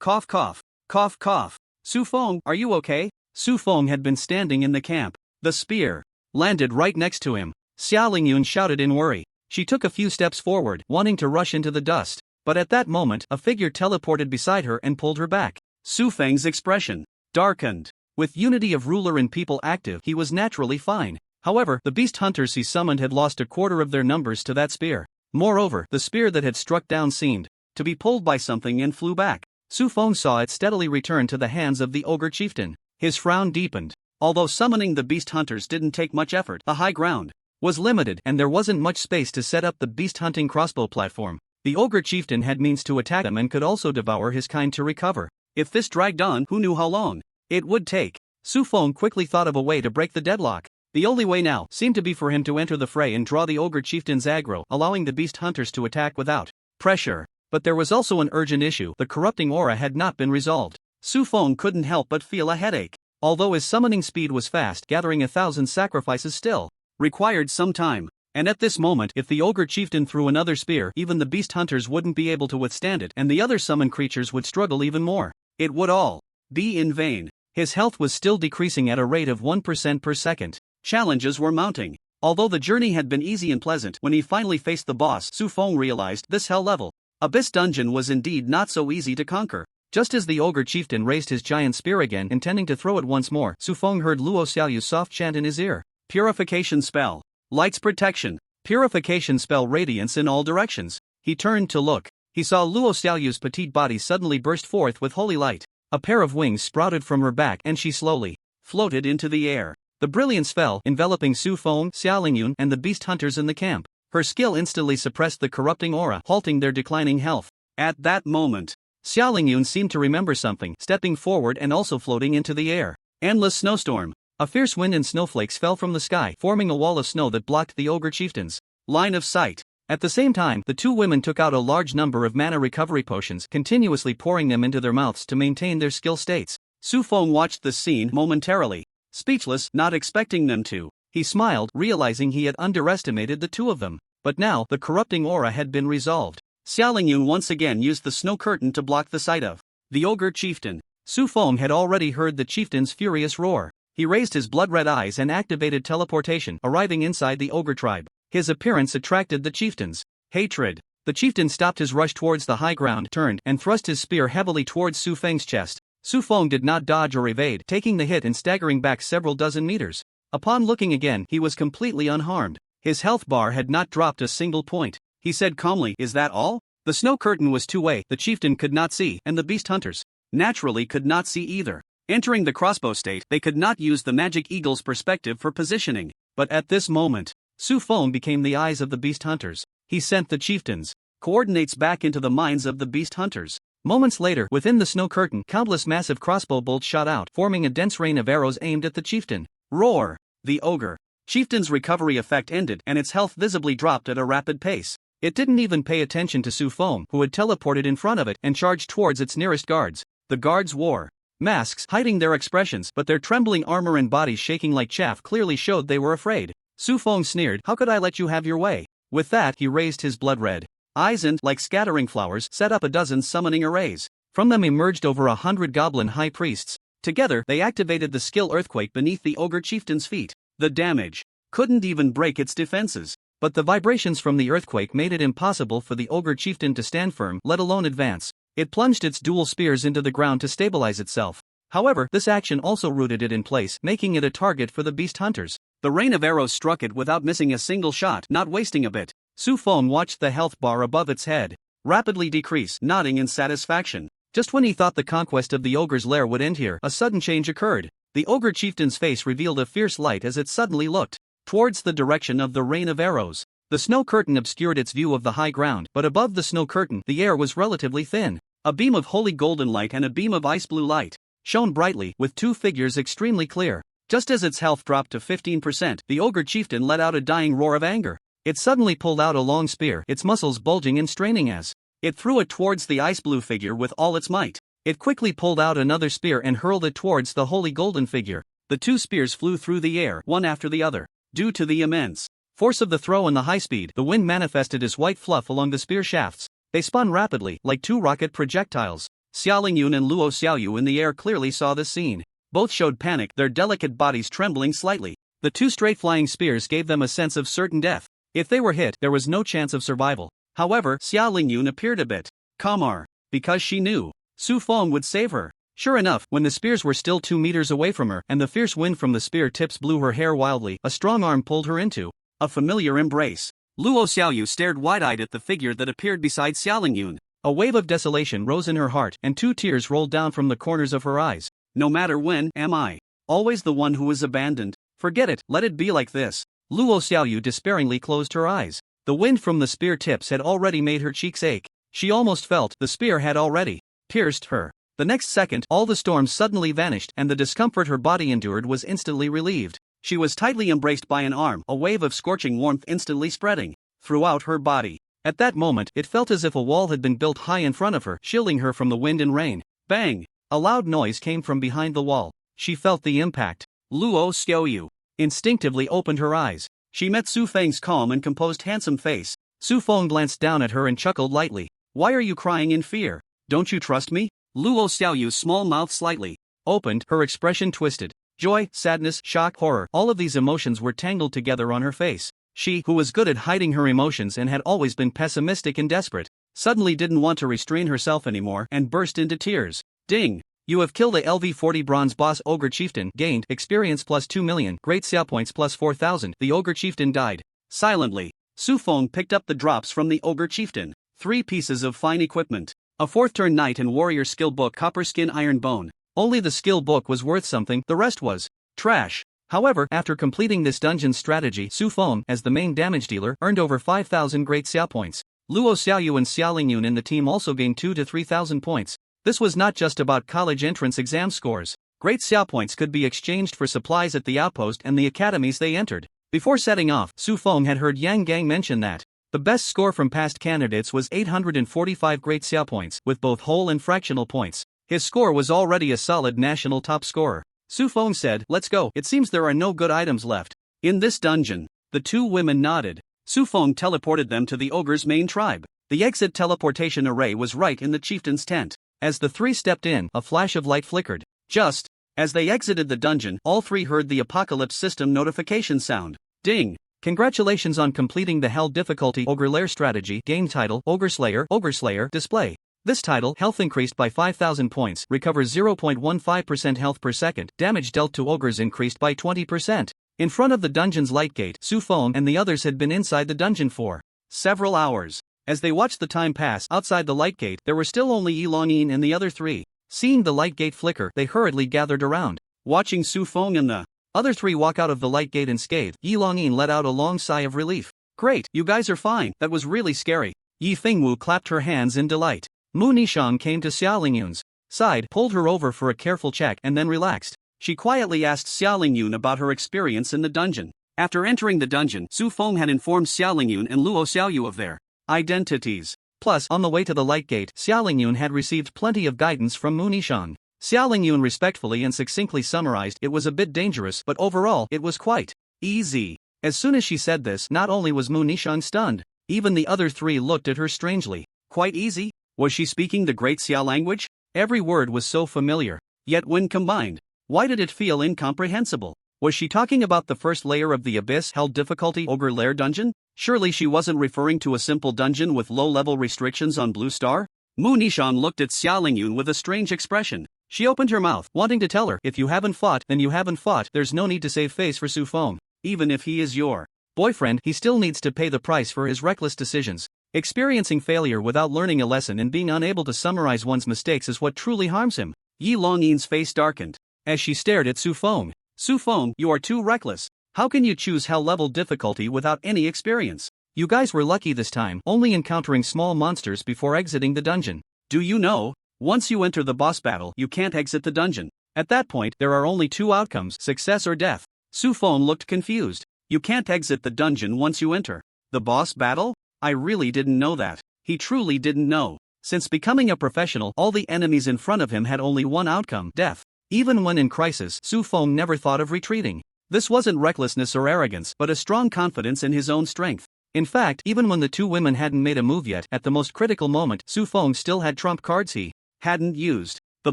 Cough cough. Cough cough. Sufong, are you okay? Sufong had been standing in the camp. The spear landed right next to him. Xiaolingyun shouted in worry. She took a few steps forward, wanting to rush into the dust. But at that moment, a figure teleported beside her and pulled her back. Sufeng's expression darkened. With unity of ruler and people active, he was naturally fine. However, the beast hunters he summoned had lost a quarter of their numbers to that spear. Moreover, the spear that had struck down seemed to be pulled by something and flew back. Sufong saw it steadily return to the hands of the ogre chieftain. His frown deepened. Although summoning the beast hunters didn't take much effort, the high ground was limited and there wasn't much space to set up the beast hunting crossbow platform. The ogre chieftain had means to attack him and could also devour his kind to recover. If this dragged on, who knew how long it would take? Sufong quickly thought of a way to break the deadlock. The only way now seemed to be for him to enter the fray and draw the ogre chieftain's aggro, allowing the beast hunters to attack without pressure. But there was also an urgent issue: the corrupting aura had not been resolved. Sufong couldn't help but feel a headache. Although his summoning speed was fast, gathering 1,000 sacrifices still required some time. And at this moment, if the ogre chieftain threw another spear, even the beast hunters wouldn't be able to withstand it, and the other summoned creatures would struggle even more. It would all be in vain. His health was still decreasing at a rate of 1% per second. Challenges were mounting. Although the journey had been easy and pleasant, when he finally faced the boss, Sufong realized this hell level Abyss dungeon was indeed not so easy to conquer. Just as the ogre chieftain raised his giant spear again, intending to throw it once more, Sufong heard Luo Xiaoyu's soft chant in his ear. Purification spell. Light's protection. Purification spell radiance in all directions. He turned to look. He saw Luo Xiaoyu's petite body suddenly burst forth with holy light. A pair of wings sprouted from her back and she slowly floated into the air. The brilliance fell, enveloping Sufong, Xiaolingyun, and the beast hunters in the camp. Her skill instantly suppressed the corrupting aura, halting their declining health. At that moment, Xiaolingyun seemed to remember something, stepping forward and also floating into the air. Endless snowstorm. A fierce wind and snowflakes fell from the sky, forming a wall of snow that blocked the ogre chieftain's line of sight. At the same time, the two women took out a large number of mana recovery potions, continuously pouring them into their mouths to maintain their skill states. Su Feng watched the scene momentarily, speechless, not expecting them to. He smiled, realizing he had underestimated the two of them. But now, the corrupting aura had been resolved. Xiaolingyun once again used the snow curtain to block the sight of the ogre chieftain. Su Feng had already heard the chieftain's furious roar. He raised his blood-red eyes and activated teleportation, arriving inside the ogre tribe. His appearance attracted the chieftain's hatred. The chieftain stopped his rush towards the high ground, turned, and thrust his spear heavily towards Su Feng's chest. Su Feng did not dodge or evade, taking the hit and staggering back several dozen meters. Upon looking again, he was completely unharmed. His health bar had not dropped a single point. He said calmly, "Is that all?" The snow curtain was two-way, the chieftain could not see, and the beast hunters, naturally, could not see either. Entering the crossbow state, they could not use the magic eagle's perspective for positioning. But at this moment, Su Feng became the eyes of the beast hunters. He sent the chieftain's coordinates back into the minds of the beast hunters. Moments later, within the snow curtain, countless massive crossbow bolts shot out, forming a dense rain of arrows aimed at the chieftain. Roar! The ogre chieftain's recovery effect ended, and its health visibly dropped at a rapid pace. It didn't even pay attention to Su Feng, who had teleported in front of it and charged towards its nearest guards. The guards wore masks, hiding their expressions, but their trembling armor and bodies shaking like chaff clearly showed they were afraid. Su Feng sneered, "How could I let you have your way?" With that, he raised his blood-red eyes and, like scattering flowers, set up a dozen summoning arrays. From them emerged over 100 goblin high priests. Together, they activated the skill earthquake beneath the ogre chieftain's feet. The damage couldn't even break its defenses. But the vibrations from the earthquake made it impossible for the ogre chieftain to stand firm, let alone advance. It plunged its dual spears into the ground to stabilize itself. However, this action also rooted it in place, making it a target for the beast hunters. The rain of arrows struck it without missing a single shot, not wasting a bit. Su Feng watched the health bar above its head rapidly decrease, nodding in satisfaction. Just when he thought the conquest of the ogre's lair would end here, a sudden change occurred. The ogre chieftain's face revealed a fierce light as it suddenly looked towards the direction of the rain of arrows. The snow curtain obscured its view of the high ground, but above the snow curtain, the air was relatively thin. A beam of holy golden light and a beam of ice blue light shone brightly, with two figures extremely clear. Just as its health dropped to 15%, the ogre chieftain let out a dying roar of anger. It suddenly pulled out a long spear, its muscles bulging and straining as it threw it towards the ice blue figure with all its might. It quickly pulled out another spear and hurled it towards the holy golden figure. The two spears flew through the air, one after the other. Due to the immense force of the throw and the high speed, the wind manifested as white fluff along the spear shafts. They spun rapidly, like two rocket projectiles. Xiaolingyun and Luo Xiaoyu in the air clearly saw this scene. Both showed panic, their delicate bodies trembling slightly. The two straight flying spears gave them a sense of certain death. If they were hit, there was no chance of survival. However, Xiaolingyun appeared a bit calmer, because she knew Su Feng would save her. Sure enough, when the spears were still 2 meters away from her and the fierce wind from the spear tips blew her hair wildly, a strong arm pulled her into a familiar embrace. Luo Xiaoyu stared wide-eyed at the figure that appeared beside Xiaolingyun. A wave of desolation rose in her heart, and 2 tears rolled down from the corners of her eyes. No matter when, am I always the one who is abandoned? Forget it, let it be like this. Luo Xiaoyu despairingly closed her eyes. The wind from the spear tips had already made her cheeks ache. She almost felt the spear had already pierced her. The next second, all the storm suddenly vanished, and the discomfort her body endured was instantly relieved. She was tightly embraced by an arm, a wave of scorching warmth instantly spreading throughout her body. At that moment, it felt as if a wall had been built high in front of her, shielding her from the wind and rain. Bang! A loud noise came from behind the wall. She felt the impact. Luo Xiaoyu instinctively opened her eyes. She met Su Feng's calm and composed handsome face. Su Feng glanced down at her and chuckled lightly. "Why are you crying in fear? Don't you trust me?" Luo Xiaoyu's small mouth slightly opened, her expression twisted. Joy, sadness, shock, horror, all of these emotions were tangled together on her face. She, who was good at hiding her emotions and had always been pessimistic and desperate, suddenly didn't want to restrain herself anymore and burst into tears. Ding! You have killed a LV40 bronze boss ogre chieftain, gained experience plus 2 million, great xiao points plus 4,000. The ogre chieftain died. Silently, Su Feng picked up the drops from the ogre chieftain. 3 pieces of fine equipment. A 4th turn knight and warrior skill book, copper skin iron bone. Only the skill book was worth something, the rest was trash. However, after completing this dungeon strategy, Su Feng, as the main damage dealer, earned over 5,000 great xiao points. Luo Xiaoyu and Xiaolingyun in the team also gained 2,000 to 3,000 points. This was not just about college entrance exam scores. Great xiao points could be exchanged for supplies at the outpost and the academies they entered. Before setting off, Su Feng had heard Yang Gang mention that The best score from past candidates was 845 great Xia points, with both whole and fractional points. His score was already a solid national top scorer. Su Feng said, "Let's go, it seems there are no good items left in this dungeon." The two women nodded. Su Feng teleported them to the ogre's main tribe. The exit teleportation array was right in the chieftain's tent. As the three stepped in, a flash of light flickered. Just as they exited the dungeon, all three heard the Apocalypse System notification sound. Ding! Congratulations on completing the Hell difficulty Ogre Lair strategy. Game title: Ogre Slayer display. This title, health increased by 5,000 points, recovers 0.15% health per second, damage dealt to ogres increased by 20%. In front of the dungeon's light gate, Su Feng and the others had been inside the dungeon for several hours. As they watched the time pass outside the light gate, there were still only Yi Longyin and the other three. Seeing the light gate flicker, they hurriedly gathered around. Watching Su Feng and the other three walk out of the light gate unscathed, Yi Longyin let out a long sigh of relief. "Great, you guys are fine, that was really scary." Yi Fengwu clapped her hands in delight. Mu Nishang came to Xiaolingyun's side, pulled her over for a careful check and then relaxed. She quietly asked Xiaolingyun about her experience in the dungeon. After entering the dungeon, Su Feng had informed Xiaolingyun and Luo Xiaoyu of their identities. Plus, on the way to the light gate, Xiaolingyun had received plenty of guidance from Mu Nishang. Xiaolingyun respectfully and succinctly summarized, it was a bit dangerous, but overall, it was quite easy. As soon as she said this, not only was Mu Nishang stunned, even the other three looked at her strangely. Quite easy? Was she speaking the Great Xia language? Every word was so familiar. Yet when combined, why did it feel incomprehensible? Was she talking about the first layer of the Abyss Hell difficulty Ogre Lair dungeon? Surely she wasn't referring to a simple dungeon with low-level restrictions on Blue Star? Mu Nishang looked at Xiaolingyun with a strange expression. She opened her mouth, wanting to tell her, "If you haven't fought, then you haven't fought. There's no need to save face for Su Feng. Even if he is your boyfriend, he still needs to pay the price for his reckless decisions. Experiencing failure without learning a lesson and being unable to summarize one's mistakes is what truly harms him." Yi Longyin's face darkened as she stared at Su Feng. "Su Feng, you are too reckless. How can you choose hell-level difficulty without any experience? You guys were lucky this time, only encountering small monsters before exiting the dungeon. Do you know, once you enter the boss battle, you can't exit the dungeon. At that point, there are only two outcomes, success or death." Su Feng looked confused. "You can't exit the dungeon once you enter the boss battle? I really didn't know that." He truly didn't know. Since becoming a professional, all the enemies in front of him had only one outcome, death. Even when in crisis, Su Feng never thought of retreating. This wasn't recklessness or arrogance, but a strong confidence in his own strength. In fact, even when the two women hadn't made a move yet, at the most critical moment, Su Feng still had trump cards he hadn't used. The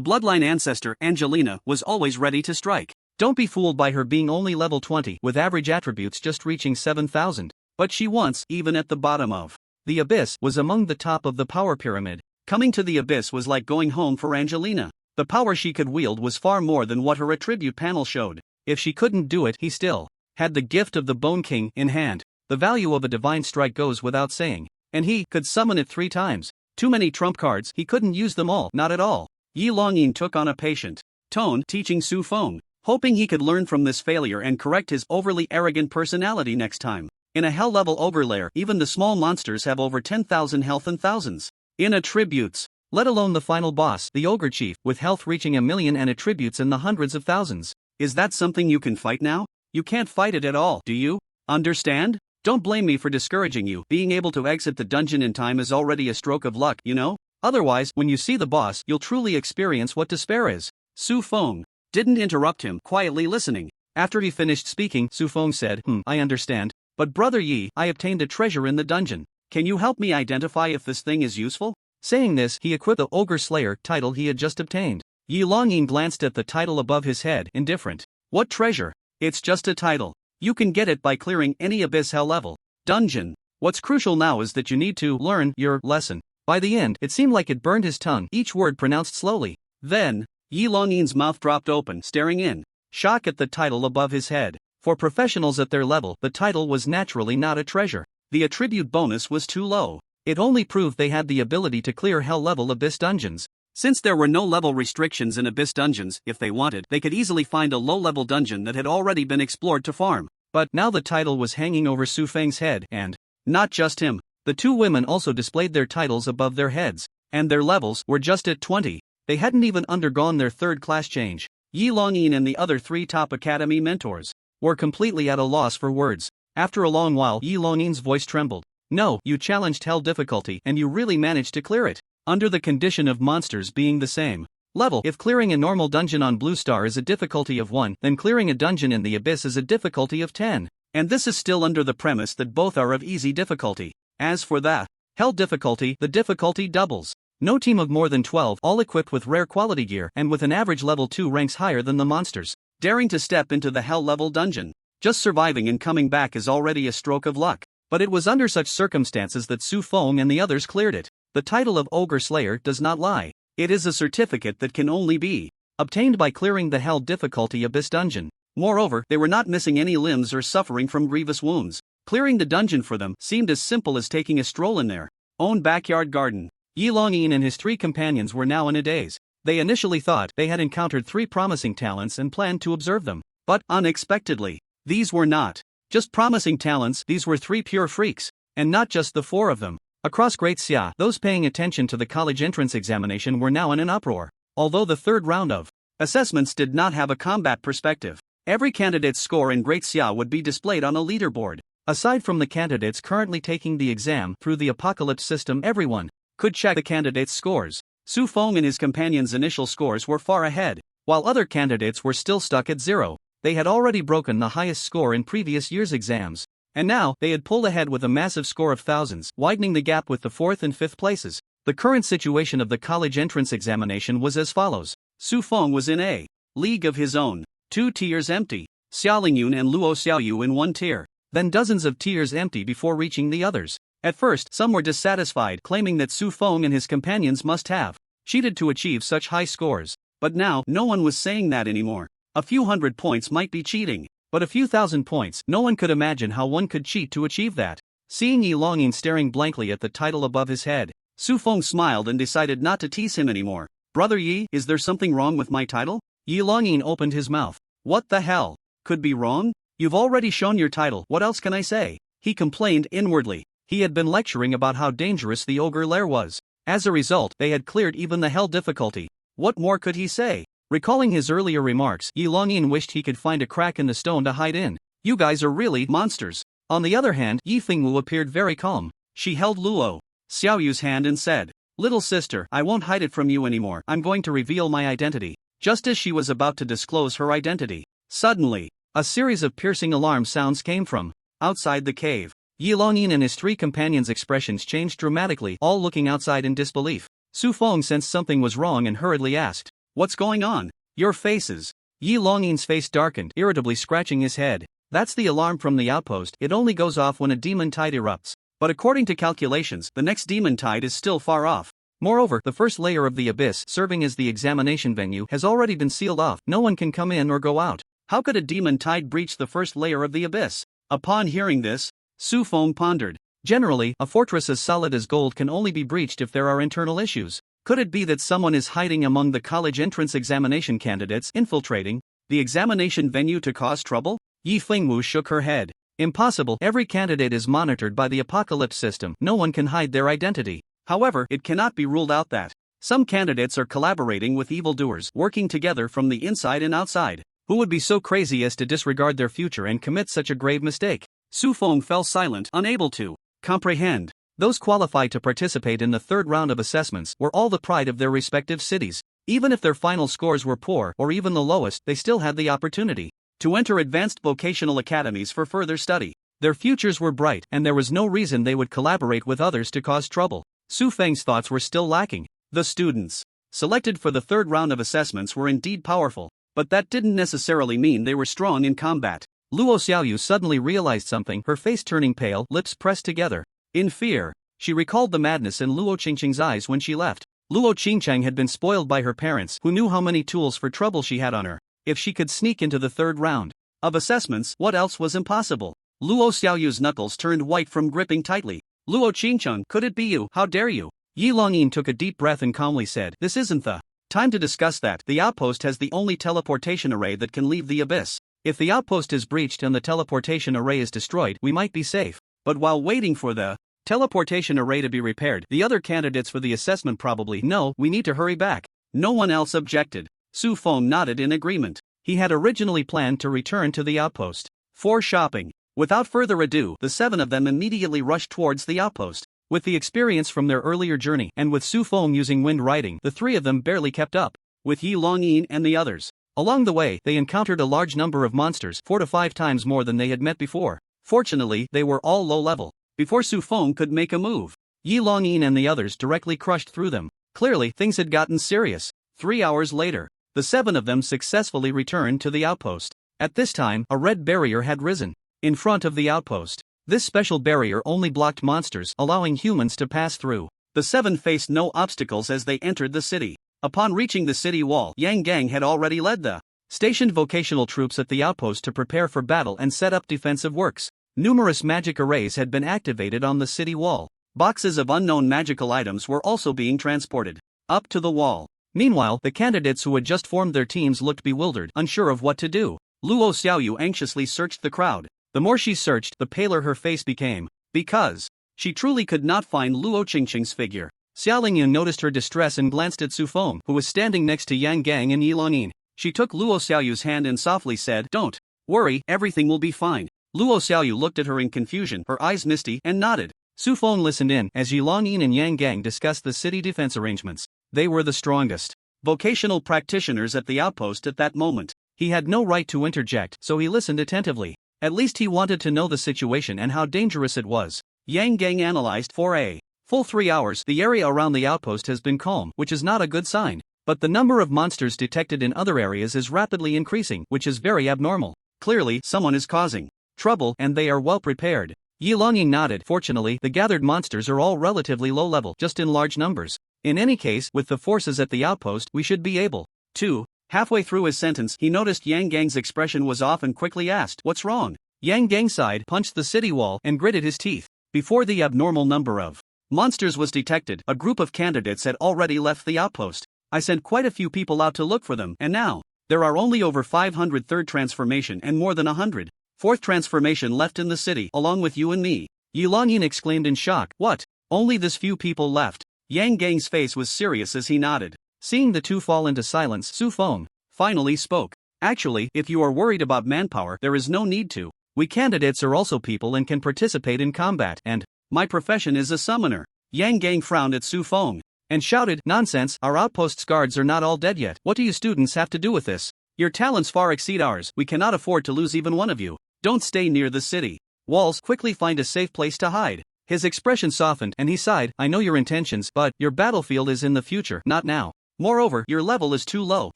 bloodline ancestor, Angelina, was always ready to strike. Don't be fooled by her being only level 20, with average attributes just reaching 7,000. But she once, even at the bottom of the Abyss, was among the top of the power pyramid. Coming to the Abyss was like going home for Angelina. The power she could wield was far more than what her attribute panel showed. If she couldn't do it, he still had the gift of the Bone King in hand. The value of a divine strike goes without saying. And he could summon it 3 times. Too many trump cards, he couldn't use them all, not at all. Yi Longyin took on a patient tone, teaching Su Feng, hoping he could learn from this failure and correct his overly arrogant personality next time. In a hell-level ogre lair, even the small monsters have over 10,000 health and thousands in attributes. Let alone the final boss, the ogre chief, with health reaching 1,000,000 and attributes in the hundreds of thousands. Is that something you can fight now? You can't fight it at all, do you? Understand? Don't blame me for discouraging you. Being able to exit the dungeon in time is already a stroke of luck, you know? Otherwise, when you see the boss, you'll truly experience what despair is. Su Feng didn't interrupt him, quietly listening. After he finished speaking, Su Feng said, I understand. But Brother Yi, I obtained a treasure in the dungeon. Can you help me identify if this thing is useful? Saying this, he equipped the Ogre Slayer title he had just obtained. Yi Longyin glanced at the title above his head, indifferent. What treasure? It's just a title. You can get it by clearing any Abyss Hell level dungeon. What's crucial now is that you need to learn your lesson. By the end, it seemed like it burned his tongue, each word pronounced slowly. Then, Yi Longyin's mouth dropped open, staring in shock at the title above his head. For professionals at their level, the title was naturally not a treasure. The attribute bonus was too low. It only proved they had the ability to clear hell-level Abyss dungeons. Since there were no level restrictions in Abyss dungeons, if they wanted, they could easily find a low-level dungeon that had already been explored to farm. But now the title was hanging over Su Feng's head, and not just him. The two women also displayed their titles above their heads, and their levels were just at 20. They hadn't even undergone their third class change. Yi Longyin and the other 3 top academy mentors were completely at a loss for words. After a long while, Yi Longyin's voice trembled. No, you challenged hell difficulty and you really managed to clear it. Under the condition of monsters being the same level. If clearing a normal dungeon on Blue Star is a difficulty of 1, then clearing a dungeon in the Abyss is a difficulty of 10. And this is still under the premise that both are of easy difficulty. As for the hell difficulty, the difficulty doubles. No team of more than 12, all equipped with rare quality gear and with an average level 2 ranks higher than the monsters, daring to step into the hell level dungeon. Just surviving and coming back is already a stroke of luck. But it was under such circumstances that Su Feng and the others cleared it. The title of Ogre Slayer does not lie. It is a certificate that can only be obtained by clearing the hell difficulty Abyss dungeon. Moreover, they were not missing any limbs or suffering from grievous wounds. Clearing the dungeon for them seemed as simple as taking a stroll in their own backyard garden. Yi Longyin and his 3 companions were now in a daze. They initially thought they had encountered 3 promising talents and planned to observe them. But, unexpectedly, these were not just promising talents, these were 3 pure freaks. And not just the 4 of them. Across Great Xia, those paying attention to the college entrance examination were now in an uproar. Although the third round of assessments did not have a combat perspective, every candidate's score in Great Xia would be displayed on a leaderboard. Aside from the candidates currently taking the exam through the Apocalypse system, everyone could check the candidates' scores. Su Feng and his companions' initial scores were far ahead, while other candidates were still stuck at 0. They had already broken the highest score in previous year's exams. And now, they had pulled ahead with a massive score of thousands, widening the gap with the 4th and 5th places. The current situation of the college entrance examination was as follows. Su Feng was in a league of his own. 2 tiers empty. Xia Lingyun and Luo Xiaoyu in 1 tier. Then dozens of tiers empty before reaching the others. At first, some were dissatisfied, claiming that Su Feng and his companions must have cheated to achieve such high scores. But now, no one was saying that anymore. A few hundred points might be cheating. But a few thousand points, no one could imagine how one could cheat to achieve that. Seeing Yi Longyin staring blankly at the title above his head, Su Feng smiled and decided not to tease him anymore. Brother Yi, is there something wrong with my title? Yi Longyin opened his mouth. What the hell could be wrong? You've already shown your title, what else can I say? He complained inwardly. He had been lecturing about how dangerous the ogre lair was. As a result, they had cleared even the hell difficulty. What more could he say? Recalling his earlier remarks, Yi Longyin wished he could find a crack in the stone to hide in. You guys are really monsters. On the other hand, Yi Fengwu appeared very calm. She held Luo Xiaoyu's hand and said, "Little sister, I won't hide it from you anymore. I'm going to reveal my identity." Just as she was about to disclose her identity, suddenly, a series of piercing alarm sounds came from outside the cave. Yi Longyin and his 3 companions' expressions changed dramatically, all looking outside in disbelief. Su Feng sensed something was wrong and hurriedly asked, "What's going on? Your faces." Yi Longyin's face darkened, irritably scratching his head. That's the alarm from the outpost. It only goes off when a demon tide erupts. But according to calculations, the next demon tide is still far off. Moreover, the first layer of the Abyss, serving as the examination venue, has already been sealed off. No one can come in or go out. How could a demon tide breach the first layer of the Abyss? Upon hearing this, Su Feng pondered. Generally, a fortress as solid as gold can only be breached if there are internal issues. Could it be that someone is hiding among the college entrance examination candidates, infiltrating the examination venue to cause trouble? Yi Fengwu shook her head. Impossible. Every candidate is monitored by the Apocalypse system. No one can hide their identity. However, it cannot be ruled out that some candidates are collaborating with evildoers, working together from the inside and outside. Who would be so crazy as to disregard their future and commit such a grave mistake? Su Feng fell silent, unable to comprehend. Those qualified to participate in the third round of assessments were all the pride of their respective cities. Even if their final scores were poor or even the lowest, they still had the opportunity to enter advanced vocational academies for further study. Their futures were bright, and there was no reason they would collaborate with others to cause trouble. Su Feng's thoughts were still lacking. The students selected for the third round of assessments were indeed powerful, but that didn't necessarily mean they were strong in combat. Luo Xiaoyu suddenly realized something, her face turning pale, lips pressed together. In fear, she recalled the madness in Luo Qingqing's eyes when she left. Luo Qingqing had been spoiled by her parents, who knew how many tools for trouble she had on her. If she could sneak into the third round of assessments, what else was impossible? Luo Xiaoyu's knuckles turned white from gripping tightly. Luo Qingqing, could it be you? How dare you? Yi Longyin took a deep breath and calmly said, "This isn't the time to discuss that. The outpost has the only teleportation array that can leave the Abyss. If the outpost is breached and the teleportation array is destroyed, we might be safe. But while waiting for the teleportation array to be repaired, the other candidates for the assessment probably know we need to hurry back." No one else objected. Su Feng nodded in agreement. He had originally planned to return to the outpost for shopping. Without further ado, the 7 of them immediately rushed towards the outpost. With the experience from their earlier journey and with Su Feng using wind riding, the 3 of them barely kept up with Yi Longyin and the others. Along the way, they encountered a large number of monsters, 4 to 5 times more than they had met before. Fortunately, they were all low level. Before Su Feng could make a move, Yi Longyin and the others directly crushed through them. Clearly, things had gotten serious. 3 hours later, the 7 of them successfully returned to the outpost. At this time, a red barrier had risen in front of the outpost. This special barrier only blocked monsters, allowing humans to pass through. The 7 faced no obstacles as they entered the city. Upon reaching the city wall, Yang Gang had already led the stationed vocational troops at the outpost to prepare for battle and set up defensive works. Numerous magic arrays had been activated on the city wall. Boxes of unknown magical items were also being transported up to the wall. Meanwhile, the candidates who had just formed their teams looked bewildered, unsure of what to do. Luo Xiaoyu anxiously searched the crowd. The more she searched, the paler her face became, because she truly could not find Luo Qingqing's figure. Xia Lingyun noticed her distress and glanced at Su Feng, who was standing next to Yang Gang and Yi Longyin. She took Luo Xiaoyu's hand and softly said, "Don't worry, everything will be fine." Luo Xiaoyu looked at her in confusion, her eyes misty, and nodded. Su Feng listened in as Yi Longyin and Yang Gang discussed the city defense arrangements. They were the strongest vocational practitioners at the outpost at that moment. He had no right to interject, so he listened attentively. At least he wanted to know the situation and how dangerous it was. Yang Gang analyzed. For a full 3 hours, the area around the outpost has been calm, which is not a good sign. But the number of monsters detected in other areas is rapidly increasing, which is very abnormal. Clearly, someone is causing trouble, and they are well prepared. Yi Longyin nodded. Fortunately, the gathered monsters are all relatively low level, just in large numbers. In any case, with the forces at the outpost, we should be able to. Halfway through his sentence, he noticed Yang Gang's expression was off and quickly asked, "What's wrong?" Yang Gang sighed, punched the city wall, and gritted his teeth. Before the abnormal number of monsters was detected, a group of candidates had already left the outpost. I sent quite a few people out to look for them, and now there are only over 500 third transformation and more than 100 fourth transformation left in the city, along with you and me. Yi Longyin exclaimed in shock. What? Only this few people left? Yang Gang's face was serious as he nodded. Seeing the two fall into silence, Su Feng finally spoke. Actually, if you are worried about manpower, there is no need to. We candidates are also people and can participate in combat, and my profession is a summoner. Yang Gang frowned at Su Feng and shouted, "Nonsense, our outpost's guards are not all dead yet. What do you students have to do with this? Your talents far exceed ours. We cannot afford to lose even one of you. Don't stay near the city walls. Quickly find a safe place to hide." His expression softened and he sighed. "I know your intentions, but your battlefield is in the future, not now. Moreover, your level is too low,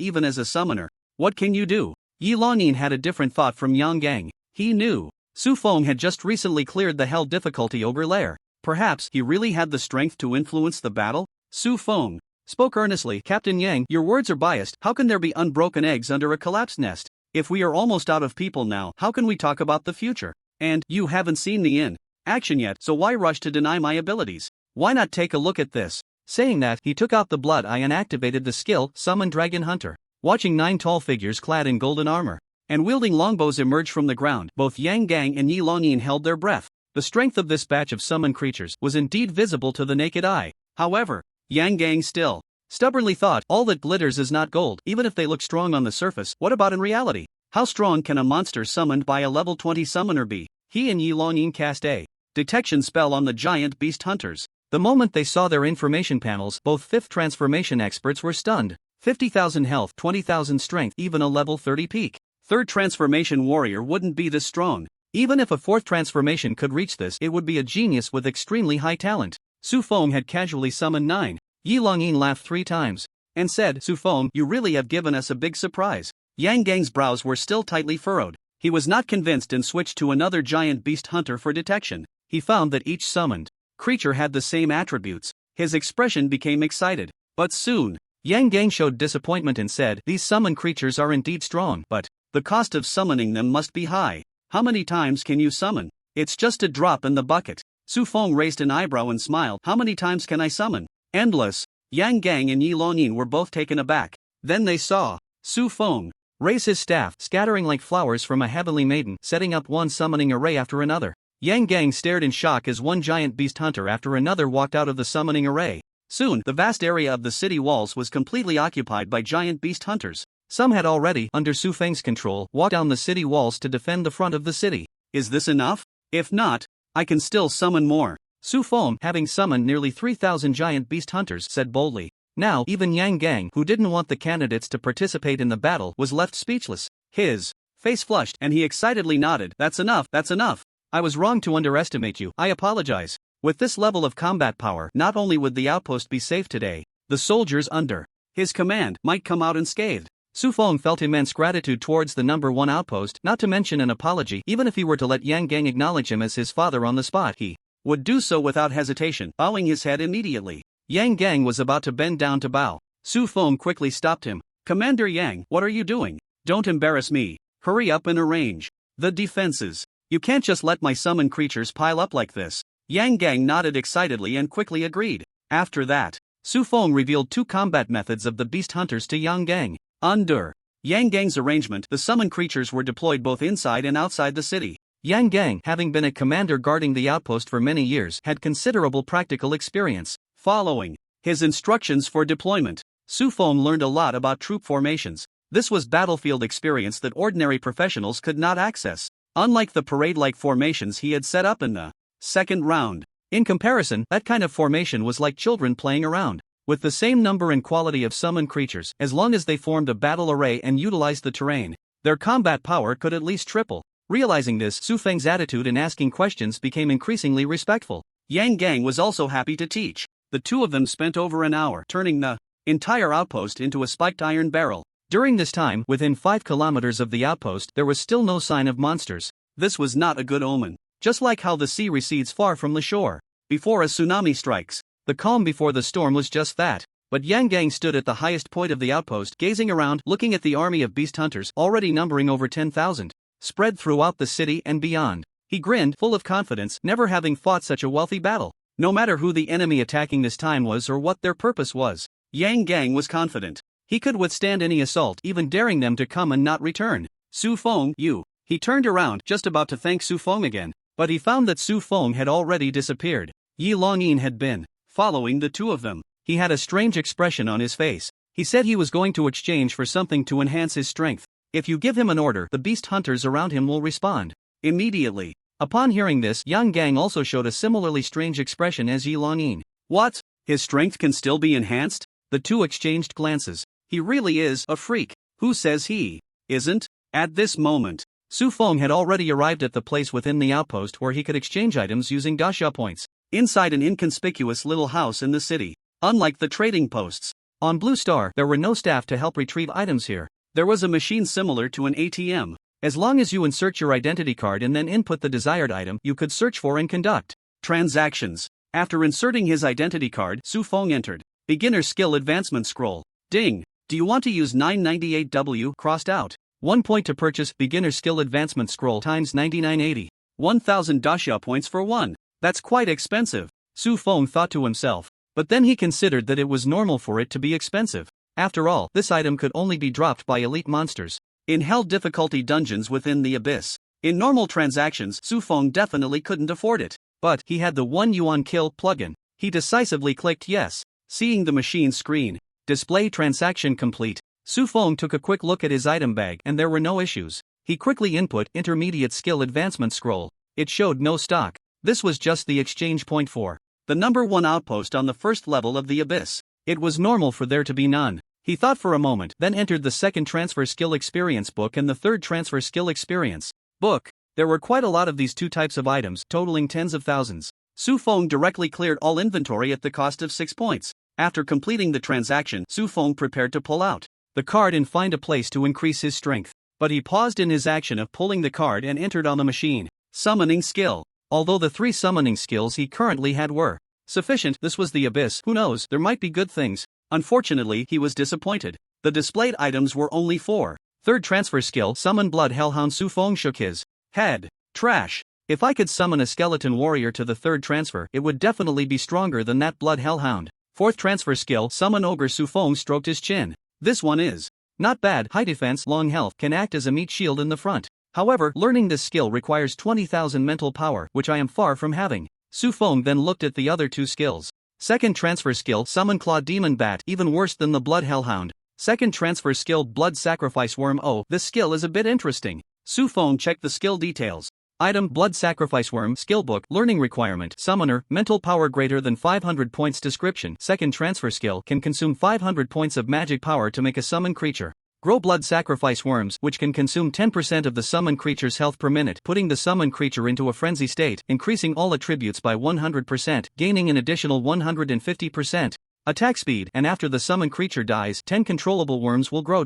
even as a summoner. What can you do?" Yi Longyin had a different thought from Yang Gang. He knew Su Feng had just recently cleared the hell difficulty ogre lair. Perhaps he really had the strength to influence the battle? Su Feng spoke earnestly. "Captain Yang, your words are biased. How can there be unbroken eggs under a collapsed nest? If we are almost out of people now, how can we talk about the future? And you haven't seen the in action yet, so why rush to deny my abilities? Why not take a look at this?" Saying that, he took out the blood eye and activated the skill, Summon Dragon Hunter. Watching 9 tall figures clad in golden armor and wielding longbows emerge from the ground, both Yang Gang and Yi Longyin held their breath. The strength of this batch of summoned creatures was indeed visible to the naked eye. However, Yang Gang still stubbornly thought, all that glitters is not gold. Even if they look strong on the surface, what about in reality? How strong can a monster summoned by a level 20 summoner be? He and Yi Longyin cast a detection spell on the giant beast hunters. The moment they saw their information panels, both 5th transformation experts were stunned. 50,000 health, 20,000 strength, even a level 30 peak. 3rd transformation warrior wouldn't be this strong. Even if a 4th transformation could reach this, it would be a genius with extremely high talent. Su Feng had casually summoned 9. Yi Longyin laughed 3 times and said, "Su Feng, you really have given us a big surprise." Yang Gang's brows were still tightly furrowed. He was not convinced and switched to another giant beast hunter for detection. He found that each summoned creature had the same attributes. His expression became excited. But soon, Yang Gang showed disappointment and said, "These summoned creatures are indeed strong, but the cost of summoning them must be high. How many times can you summon? It's just a drop in the bucket." Su Feng raised an eyebrow and smiled. "How many times can I summon?" "Endless." Yang Gang and Yi Longyin were both taken aback. Then they saw Su Feng raise his staff, scattering like flowers from a heavenly maiden, setting up one summoning array after another. Yang Gang stared in shock as one giant beast hunter after another walked out of the summoning array. Soon, the vast area of the city walls was completely occupied by giant beast hunters. Some had already, under Su Feng's control, walked down the city walls to defend the front of the city. Is this enough? If not, I can still summon more. Su Feng, having summoned nearly 3,000 giant beast hunters, said boldly. Now, even Yang Gang, who didn't want the candidates to participate in the battle, was left speechless. His face flushed and he excitedly nodded. That's enough, that's enough. I was wrong to underestimate you, I apologize. With this level of combat power, not only would the outpost be safe today, the soldiers under his command might come out unscathed. Su Feng felt immense gratitude towards the number 1 outpost, not to mention an apology. Even if he were to let Yang Gang acknowledge him as his father on the spot, he would do so without hesitation, bowing his head immediately. Yang Gang was about to bend down to bow. Su Feng quickly stopped him. Commander Yang, what are you doing? Don't embarrass me. Hurry up and arrange the defenses. You can't just let my summoned creatures pile up like this. Yang Gang nodded excitedly and quickly agreed. After that, Su Feng revealed 2 combat methods of the beast hunters to Yang Gang. Under Yang Gang's arrangement, the summoned creatures were deployed both inside and outside the city. Yang Gang, having been a commander guarding the outpost for many years, had considerable practical experience. Following his instructions for deployment, Su Feng learned a lot about troop formations. This was battlefield experience that ordinary professionals could not access. Unlike the parade-like formations he had set up in the second round. In comparison, that kind of formation was like children playing around. With the same number and quality of summoned creatures, as long as they formed a battle array and utilized the terrain, their combat power could at least triple. Realizing this, Su Feng's attitude in asking questions became increasingly respectful. Yang Gang was also happy to teach. The 2 of them spent over an hour turning the entire outpost into a spiked iron barrel. During this time, within 5 kilometers of the outpost, there was still no sign of monsters. This was not a good omen. Just like how the sea recedes far from the shore before a tsunami strikes, the calm before the storm was just that. But Yang Gang stood at the highest point of the outpost, gazing around, looking at the army of beast hunters, already numbering over 10,000, spread throughout the city and beyond. He grinned, full of confidence, never having fought such a wealthy battle. No matter who the enemy attacking this time was or what their purpose was, Yang Gang was confident. He could withstand any assault, even daring them to come and not return. Su Feng, you. He turned around, just about to thank Su Feng again, but he found that Su Feng had already disappeared. Yi Longyin had been following the 2 of them. He had a strange expression on his face. He said he was going to exchange for something to enhance his strength. If you give him an order, the beast hunters around him will respond immediately. Upon hearing this, Yang Gang also showed a similarly strange expression as Yi Longyin. What? His strength can still be enhanced? The 2 exchanged glances. He really is a freak. Who says he isn't? At this moment, Su Feng had already arrived at the place within the outpost where he could exchange items using dasha points. Inside an inconspicuous little house in the city. Unlike the trading posts on Blue Star, there were no staff to help retrieve items here. There was a machine similar to an ATM. As long as you insert your identity card and then input the desired item, you could search for and conduct transactions. After inserting his identity card, Su Feng entered. Beginner Skill Advancement Scroll. Ding. Do you want to use 998W crossed out? 1 point to purchase Beginner Skill Advancement Scroll times 9980. 1000 dasha points for 1. That's quite expensive, Su Feng thought to himself. But then he considered that it was normal for it to be expensive. After all, this item could only be dropped by elite monsters in hell difficulty dungeons within the abyss. In normal transactions, Su Feng definitely couldn't afford it. But he had the 1 yuan kill plugin. He decisively clicked yes. Seeing the machine screen display transaction complete, Su Feng took a quick look at his item bag and there were no issues. He quickly input Intermediate Skill Advancement Scroll. It showed no stock. This was just the exchange point for the number 1 outpost on the first level of the abyss. It was normal for there to be none. He thought for a moment, then entered the second Transfer Skill Experience book and the third Transfer Skill Experience book. There were quite a lot of these 2 types of items, totaling tens of thousands. Su Feng directly cleared all inventory at the cost of 6 points. After completing the transaction, Su Feng prepared to pull out the card and find a place to increase his strength. But he paused in his action of pulling the card and entered on the machine. Summoning Skill. Although the 3 summoning skills he currently had were sufficient, this was the abyss. Who knows, there might be good things. Unfortunately, he was disappointed. The displayed items were only 4. Third transfer skill, Summon Blood Hellhound. Su Feng shook his head. Trash. If I could summon a skeleton warrior to the third transfer, it would definitely be stronger than that Blood Hellhound. Fourth transfer skill, Summon Ogre. Su Feng stroked his chin. This one is not bad. High defense, long health, can act as a meat shield in the front. However, learning this skill requires 20,000 mental power, which I am far from having. Su Feng then looked at the other 2 skills. Second transfer skill, Summon Claw Demon Bat, even worse than the Blood Hellhound. Second transfer skill, Blood Sacrifice Worm. Oh, this skill is a bit interesting. Su Feng checked the skill details. Item: Blood Sacrifice Worm. Skill Book. Learning Requirement: Summoner, mental power greater than 500 points. Description: Second transfer skill can consume 500 points of magic power to make a summon creature. Grow Blood Sacrifice Worms, which can consume 10% of the summon creature's health per minute, putting the summon creature into a frenzy state, increasing all attributes by 100%, gaining an additional 150% attack speed, and after the summon creature dies, 10 controllable worms will grow.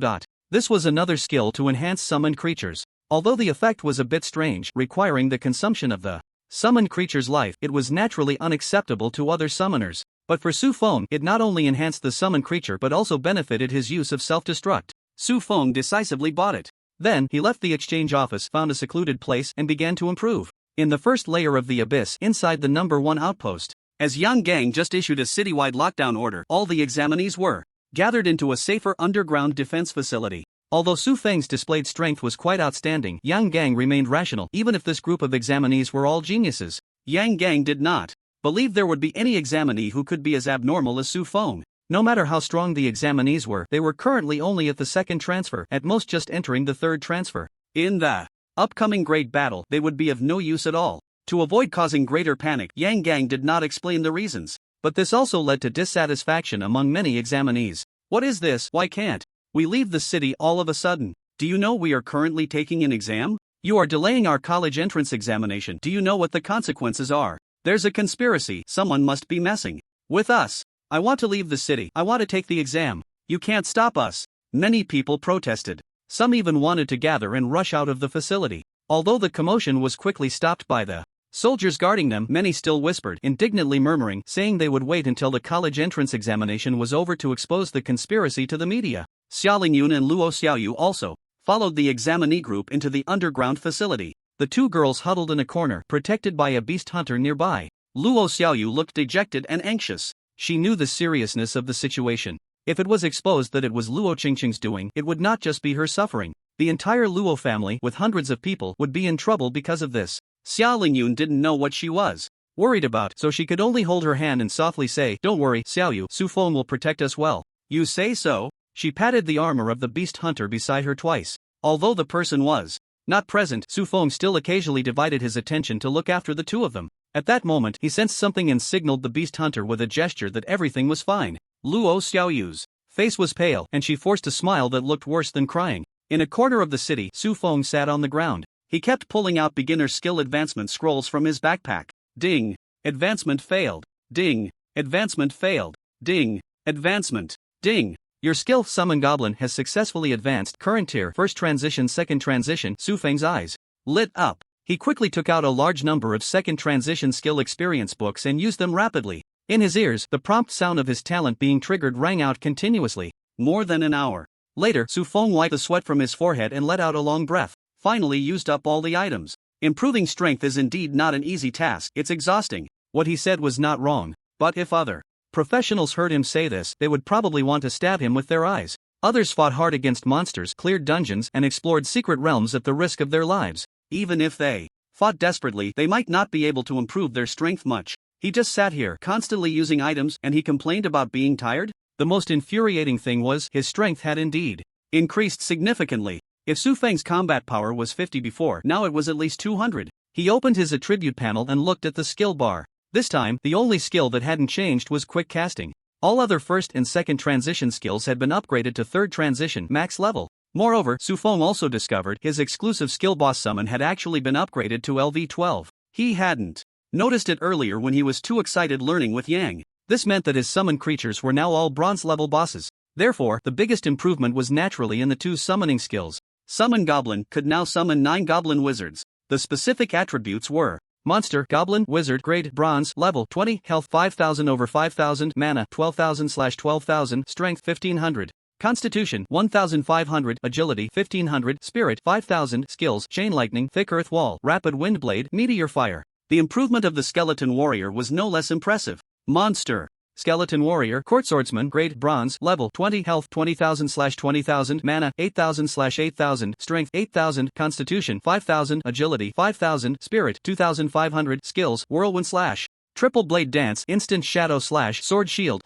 This was another skill to enhance summoned creatures. Although the effect was a bit strange, requiring the consumption of the summoned creature's life, it was naturally unacceptable to other summoners. But for Su Feng, it not only enhanced the summoned creature but also benefited his use of self-destruct. Su Feng decisively bought it. Then, he left the exchange office, found a secluded place, and began to improve. In the first layer of the abyss, inside the number 1 outpost, as Yang Gang just issued a citywide lockdown order, all the examinees were gathered into a safer underground defense facility. Although Su Feng's displayed strength was quite outstanding, Yang Gang remained rational, even if this group of examinees were all geniuses. Yang Gang did not believe there would be any examinee who could be as abnormal as Su Feng. No matter how strong the examinees were, they were currently only at the second transfer, at most just entering the third transfer. In the upcoming great battle, they would be of no use at all. To avoid causing greater panic, Yang Gang did not explain the reasons. But this also led to dissatisfaction among many examinees. What is this? Why can't we leave the city all of a sudden? Do you know we are currently taking an exam? You are delaying our college entrance examination. Do you know what the consequences are? There's a conspiracy. Someone must be messing with us. I want to leave the city. I want to take the exam. You can't stop us. Many people protested. Some even wanted to gather and rush out of the facility. Although the commotion was quickly stopped by the soldiers guarding them, many still whispered, indignantly murmuring, saying they would wait until the college entrance examination was over to expose the conspiracy to the media. Xia Lingyun and Luo Xiaoyu also followed the examinee group into the underground facility. The two girls huddled in a corner, protected by a beast hunter nearby. Luo Xiaoyu looked dejected and anxious. She knew the seriousness of the situation. If it was exposed that it was Luo Qingqing's doing, it would not just be her suffering. The entire Luo family, with hundreds of people, would be in trouble because of this. Xia Lingyun didn't know what she was worried about, so she could only hold her hand and softly say, "Don't worry, Xiaoyu, Su Feng will protect us well." "You say so?" She patted the armor of the beast hunter beside her twice. Although the person was not present, Su Feng still occasionally divided his attention to look after the two of them. At that moment, he sensed something and signaled the beast hunter with a gesture that everything was fine. Luo Xiaoyu's face was pale, and she forced a smile that looked worse than crying. In a corner of the city, Su Feng sat on the ground. He kept pulling out beginner skill advancement scrolls from his backpack. Ding! Advancement failed. Ding! Advancement failed. Ding! Advancement. Ding! Your skill, Summon Goblin, has successfully advanced. Current tier, first transition, second transition. Su Feng's eyes lit up. He quickly took out a large number of second transition skill experience books and used them rapidly. In his ears, the prompt sound of his talent being triggered rang out continuously. More than an hour later, Su Feng wiped the sweat from his forehead and let out a long breath. Finally used up all the items. Improving strength is indeed not an easy task. It's exhausting. What he said was not wrong. But if other professionals heard him say this, they would probably want to stab him with their eyes. Others fought hard against monsters, cleared dungeons, and explored secret realms at the risk of their lives. Even if they fought desperately, they might not be able to improve their strength much. He just sat here, constantly using items, and he complained about being tired? The most infuriating thing was, his strength had indeed increased significantly. If Su Feng's combat power was 50 before, now it was at least 200. He opened his attribute panel and looked at the skill bar. This time, the only skill that hadn't changed was quick casting. All other first and second transition skills had been upgraded to third transition max level. Moreover, Su Feng also discovered his exclusive skill boss summon had actually been upgraded to LV12. He hadn't noticed it earlier when he was too excited learning with Yang. This meant that his summoned creatures were now all bronze level bosses. Therefore, the biggest improvement was naturally in the two summoning skills. Summon Goblin could now summon 9 Goblin Wizards. The specific attributes were Monster, Goblin, Wizard, Grade, Bronze, Level 20, Health 5000 over 5000, Mana 12,000/12,000, Strength 1500. Constitution 1500, Agility 1500, Spirit 5000, Skills, Chain Lightning, Thick Earth Wall, Rapid Wind Blade, Meteor Fire. The improvement of the Skeleton Warrior was no less impressive. Monster, Skeleton Warrior, Court Swordsman, Grade, Bronze, Level 20, Health 20,000/20,000, Mana 8,000/8,000, Strength 8,000, Constitution 5,000, Agility 5,000, Spirit 2,500, Skills, Whirlwind Slash, Triple Blade Dance, Instant Shadow Slash, Sword Shield.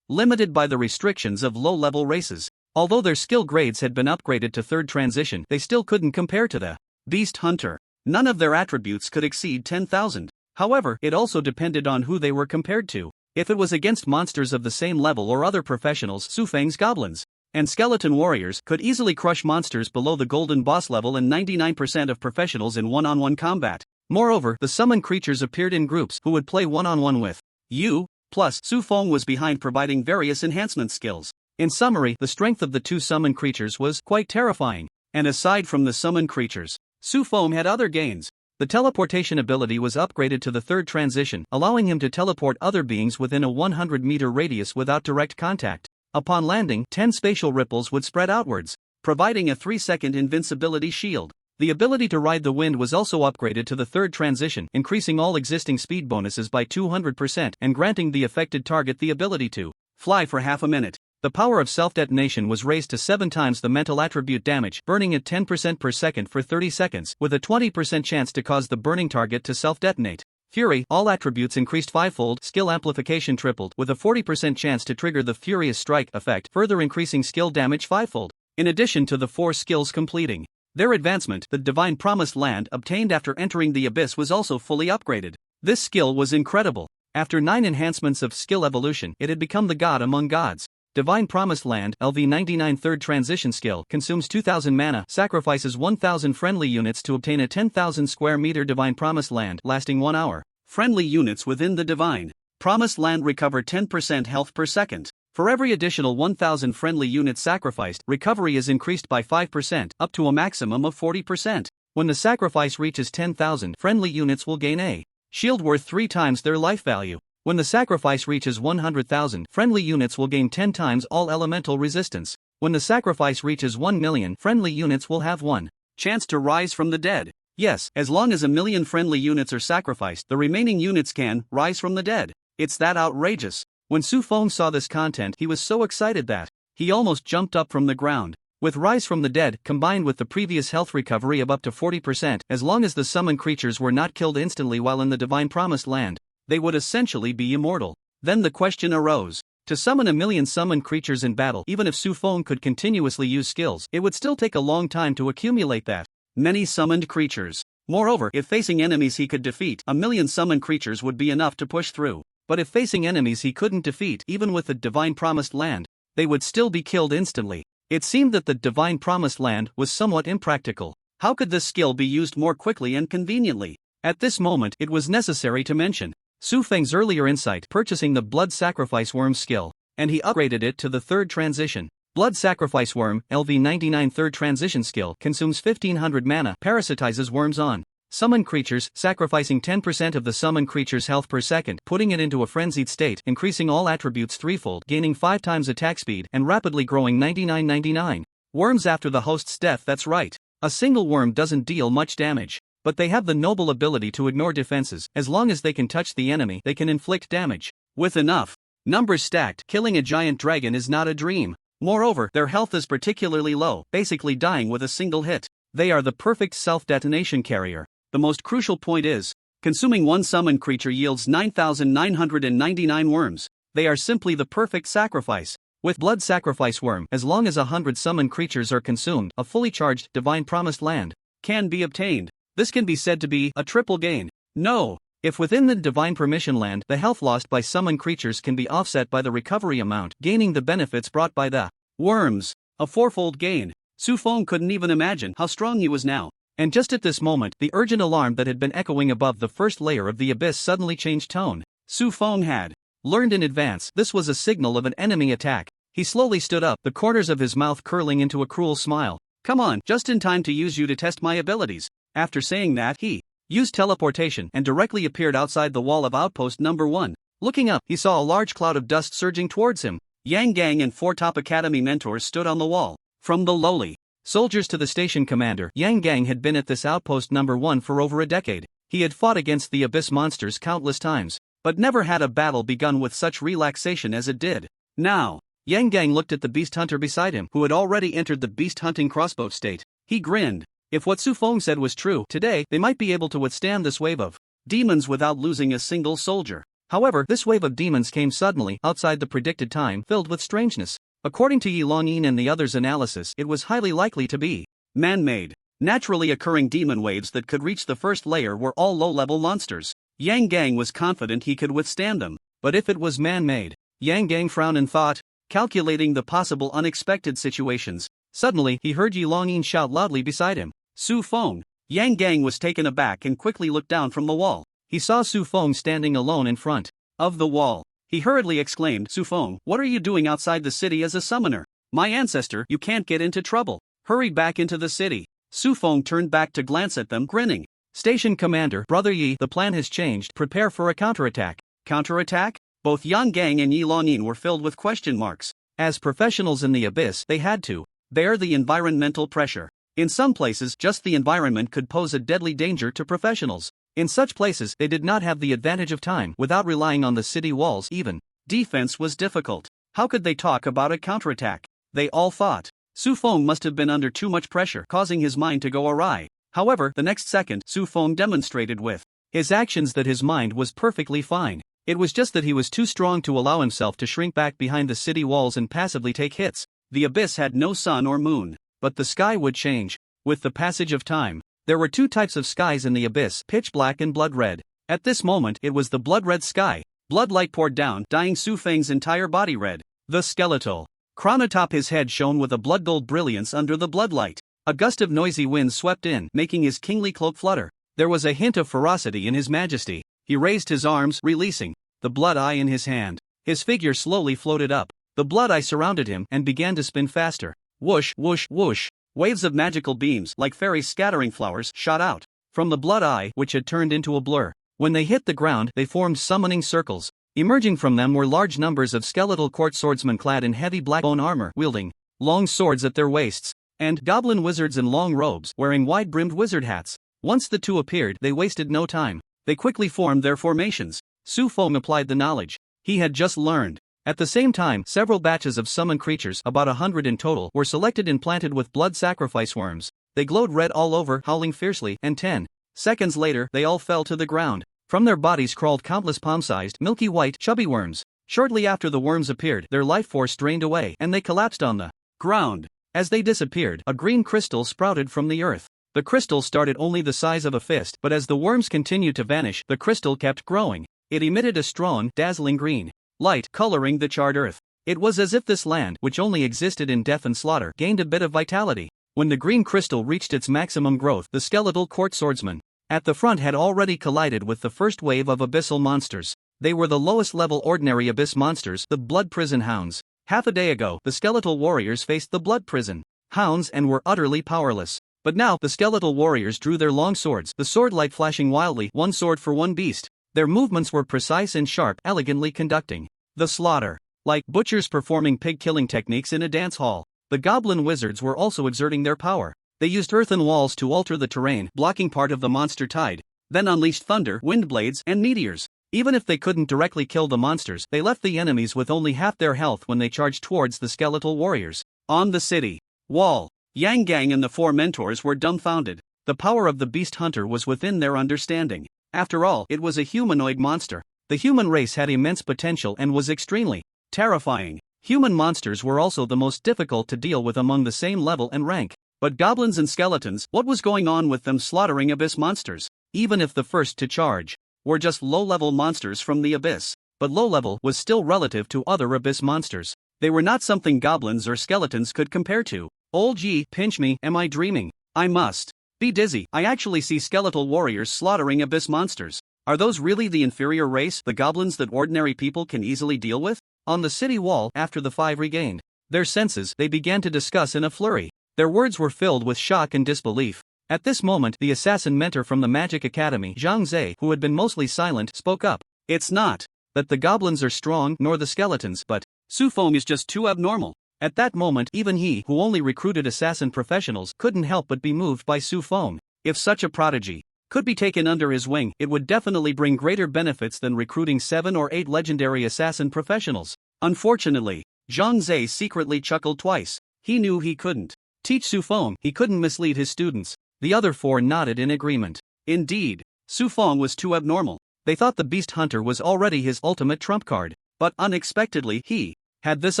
Limited by the restrictions of low-level races. Although their skill grades had been upgraded to third transition, they still couldn't compare to the Beast Hunter. None of their attributes could exceed 10,000. However, it also depended on who they were compared to. If it was against monsters of the same level or other professionals, Su Feng's goblins and skeleton warriors could easily crush monsters below the golden boss level and 99% of professionals in one-on-one combat. Moreover, the summoned creatures appeared in groups who would play one-on-one with you, plus Su Feng was behind providing various enhancement skills. In summary, the strength of the two summoned creatures was quite terrifying. And aside from the summoned creatures, Su Feng had other gains. The teleportation ability was upgraded to the third transition, allowing him to teleport other beings within a 100-meter radius without direct contact. Upon landing, 10 spatial ripples would spread outwards, providing a 3-second invincibility shield. The ability to ride the wind was also upgraded to the third transition, increasing all existing speed bonuses by 200% and granting the affected target the ability to fly for half a minute. The power of self-detonation was raised to 7 times the mental attribute damage, burning at 10% per second for 30 seconds, with a 20% chance to cause the burning target to self-detonate. Fury, all attributes increased fivefold, skill amplification tripled, with a 40% chance to trigger the Furious Strike effect, further increasing skill damage fivefold. In addition to the 4 skills completing their advancement, the Divine Promised Land obtained after entering the Abyss was also fully upgraded. This skill was incredible. After 9 enhancements of skill evolution, it had become the god among gods. Divine Promised Land LV99 third transition skill consumes 2000 mana, sacrifices 1000 friendly units to obtain a 10,000 square meter Divine Promised Land lasting 1 hour. Friendly units within the Divine Promised Land recover 10% health per second. For every additional 1000 friendly units sacrificed, recovery is increased by 5%, up to a maximum of 40%. When the sacrifice reaches 10,000, friendly units will gain a shield worth 3 times their life value. When the sacrifice reaches 100,000, friendly units will gain 10 times all elemental resistance. When the sacrifice reaches 1 million, friendly units will have 1 chance to rise from the dead. Yes, as long as 1 million friendly units are sacrificed, the remaining units can rise from the dead. It's that outrageous. When Su Feng saw this content, he was so excited that he almost jumped up from the ground. With Rise from the Dead, combined with the previous health recovery of up to 40%, as long as the summoned creatures were not killed instantly while in the Divine Promised Land, they would essentially be immortal. Then the question arose. To summon 1 million summoned creatures in battle, even if Su Feng could continuously use skills, it would still take a long time to accumulate that many summoned creatures. Moreover, if facing enemies he could defeat, 1 million summoned creatures would be enough to push through. But if facing enemies he couldn't defeat, even with the Divine Promised Land, they would still be killed instantly. It seemed that the Divine Promised Land was somewhat impractical. How could this skill be used more quickly and conveniently? At this moment, it was necessary to mention Su Feng's earlier insight, purchasing the Blood Sacrifice Worm skill, and he upgraded it to the third transition. Blood Sacrifice Worm, LV99 third transition skill, consumes 1500 mana, parasitizes worms on summoned creatures, sacrificing 10% of the summoned creature's health per second, putting it into a frenzied state, increasing all attributes threefold, gaining 5 times attack speed, and rapidly growing 9999 worms after the host's death. That's right. A single worm doesn't deal much damage. But they have the noble ability to ignore defenses. As long as they can touch the enemy, they can inflict damage. With enough numbers stacked, killing a giant dragon is not a dream. Moreover, their health is particularly low, basically dying with a single hit. They are the perfect self-detonation carrier. The most crucial point is, consuming 1 summoned creature yields 9,999 worms. They are simply the perfect sacrifice. With Blood Sacrifice Worm, as long as 100 summoned creatures are consumed, a fully charged Divine Promised Land can be obtained. This can be said to be a triple gain. No. If within the Divine Permission Land, the health lost by summoned creatures can be offset by the recovery amount, gaining the benefits brought by the worms. A 4-fold gain. Su Feng couldn't even imagine how strong he was now. And just at this moment, the urgent alarm that had been echoing above the first layer of the abyss suddenly changed tone. Su Feng had learned in advance this was a signal of an enemy attack. He slowly stood up, the corners of his mouth curling into a cruel smile. Come on, just in time to use you to test my abilities. After saying that, he used teleportation and directly appeared outside the wall of outpost number 1. Looking up, he saw a large cloud of dust surging towards him. Yang Gang and 4 top academy mentors stood on the wall. From the lowly soldiers to the station commander, Yang Gang had been at this outpost number 1 for over a decade. He had fought against the abyss monsters countless times, but never had a battle begun with such relaxation as it did. Now, Yang Gang looked at the beast hunter beside him, who had already entered the beast hunting crossbow state. He grinned. If what Su Feng said was true, today they might be able to withstand this wave of demons without losing a single soldier. However, this wave of demons came suddenly, outside the predicted time, filled with strangeness. According to Yi Longyin and the others' analysis, it was highly likely to be man-made. Naturally occurring demon waves that could reach the first layer were all low-level monsters. Yang Gang was confident he could withstand them, but if it was man-made, Yang Gang frowned and thought, calculating the possible unexpected situations. Suddenly he heard Yi Longyin shout loudly beside him, "Su Feng!" Yang Gang was taken aback and quickly looked down from the wall. He saw Su Feng standing alone in front of the wall. He hurriedly exclaimed, "Su Feng, what are you doing outside the city as a summoner? My ancestor, you can't get into trouble. Hurry back into the city." Su Feng turned back to glance at them, grinning. "Station Commander, Brother Yi, the plan has changed. Prepare for a counterattack." Counterattack? Both Yang Gang and Yi Longyin were filled with question marks. As professionals in the abyss, they had to bear the environmental pressure. In some places, just the environment could pose a deadly danger to professionals. In such places, they did not have the advantage of time without relying on the city walls even. Defense was difficult. How could they talk about a counterattack? They all thought. Su Feng must have been under too much pressure, causing his mind to go awry. However, the next second, Su Feng demonstrated with his actions that his mind was perfectly fine. It was just that he was too strong to allow himself to shrink back behind the city walls and passively take hits. The abyss had no sun or moon, but the sky would change. With the passage of time, there were two types of skies in the abyss, pitch black and blood red. At this moment, it was the blood red sky. Blood light poured down, dyeing Su Feng's entire body red. The skeletal crown atop his head shone with a blood gold brilliance under the bloodlight. A gust of noisy wind swept in, making his kingly cloak flutter. There was a hint of ferocity in his majesty. He raised his arms, releasing the blood eye in his hand. His figure slowly floated up. The blood eye surrounded him and began to spin faster. Whoosh, whoosh, whoosh. Waves of magical beams, like fairies scattering flowers, shot out from the blood eye, which had turned into a blur. When they hit the ground, they formed summoning circles. Emerging from them were large numbers of skeletal court swordsmen clad in heavy black bone armor, wielding long swords at their waists, and goblin wizards in long robes, wearing wide-brimmed wizard hats. Once the two appeared, they wasted no time. They quickly formed their formations. Su Feng applied the knowledge he had just learned. At the same time, several batches of summoned creatures, about 100 in total, were selected and planted with blood sacrifice worms. They glowed red all over, howling fiercely, and 10 seconds later, they all fell to the ground. From their bodies crawled countless palm-sized, milky white, chubby worms. Shortly after the worms appeared, their life force drained away, and they collapsed on the ground. As they disappeared, a green crystal sprouted from the earth. The crystal started only the size of a fist, but as the worms continued to vanish, the crystal kept growing. It emitted a strong, dazzling green light, coloring the charred earth. It was as if this land, which only existed in death and slaughter, gained a bit of vitality. When the green crystal reached its maximum growth, the skeletal court swordsman at the front had already collided with the first wave of abyssal monsters. They were the lowest level ordinary abyss monsters, the blood prison hounds. Half a day ago, the skeletal warriors faced the blood prison hounds and were utterly powerless. But now, the skeletal warriors drew their long swords, the sword light flashing wildly, one sword for one beast. Their movements were precise and sharp, elegantly conducting the slaughter. Like butchers performing pig-killing techniques in a dance hall, the goblin wizards were also exerting their power. They used earthen walls to alter the terrain, blocking part of the monster tide, then unleashed thunder, wind blades, and meteors. Even if they couldn't directly kill the monsters, they left the enemies with only half their health when they charged towards the skeletal warriors. On the city wall, Yang Gang and the four mentors were dumbfounded. The power of the beast hunter was within their understanding. After all, it was a humanoid monster. The human race had immense potential and was extremely terrifying. Human monsters were also the most difficult to deal with among the same level and rank. But goblins and skeletons, what was going on with them slaughtering abyss monsters? Even if the first to charge were just low-level monsters from the abyss, but low-level was still relative to other abyss monsters. They were not something goblins or skeletons could compare to. Old G, pinch me, am I dreaming? I must be dizzy. I actually see skeletal warriors slaughtering abyss monsters. Are those really the inferior race, the goblins that ordinary people can easily deal with? On the city wall, after the five regained their senses, they began to discuss in a flurry. Their words were filled with shock and disbelief. At this moment, the assassin mentor from the Magic Academy, Zhang Zhe, who had been mostly silent, spoke up. It's not that the goblins are strong, nor the skeletons, but Su Feng is just too abnormal. At that moment, even he, who only recruited assassin professionals, couldn't help but be moved by Su Feng. If such a prodigy could be taken under his wing, it would definitely bring greater benefits than recruiting 7 or 8 legendary assassin professionals. Unfortunately, Zhang Zhe secretly chuckled twice. He knew he couldn't teach Su Feng, he couldn't mislead his students. The other four nodded in agreement. Indeed, Su Feng was too abnormal. They thought the beast hunter was already his ultimate trump card. But unexpectedly, he had this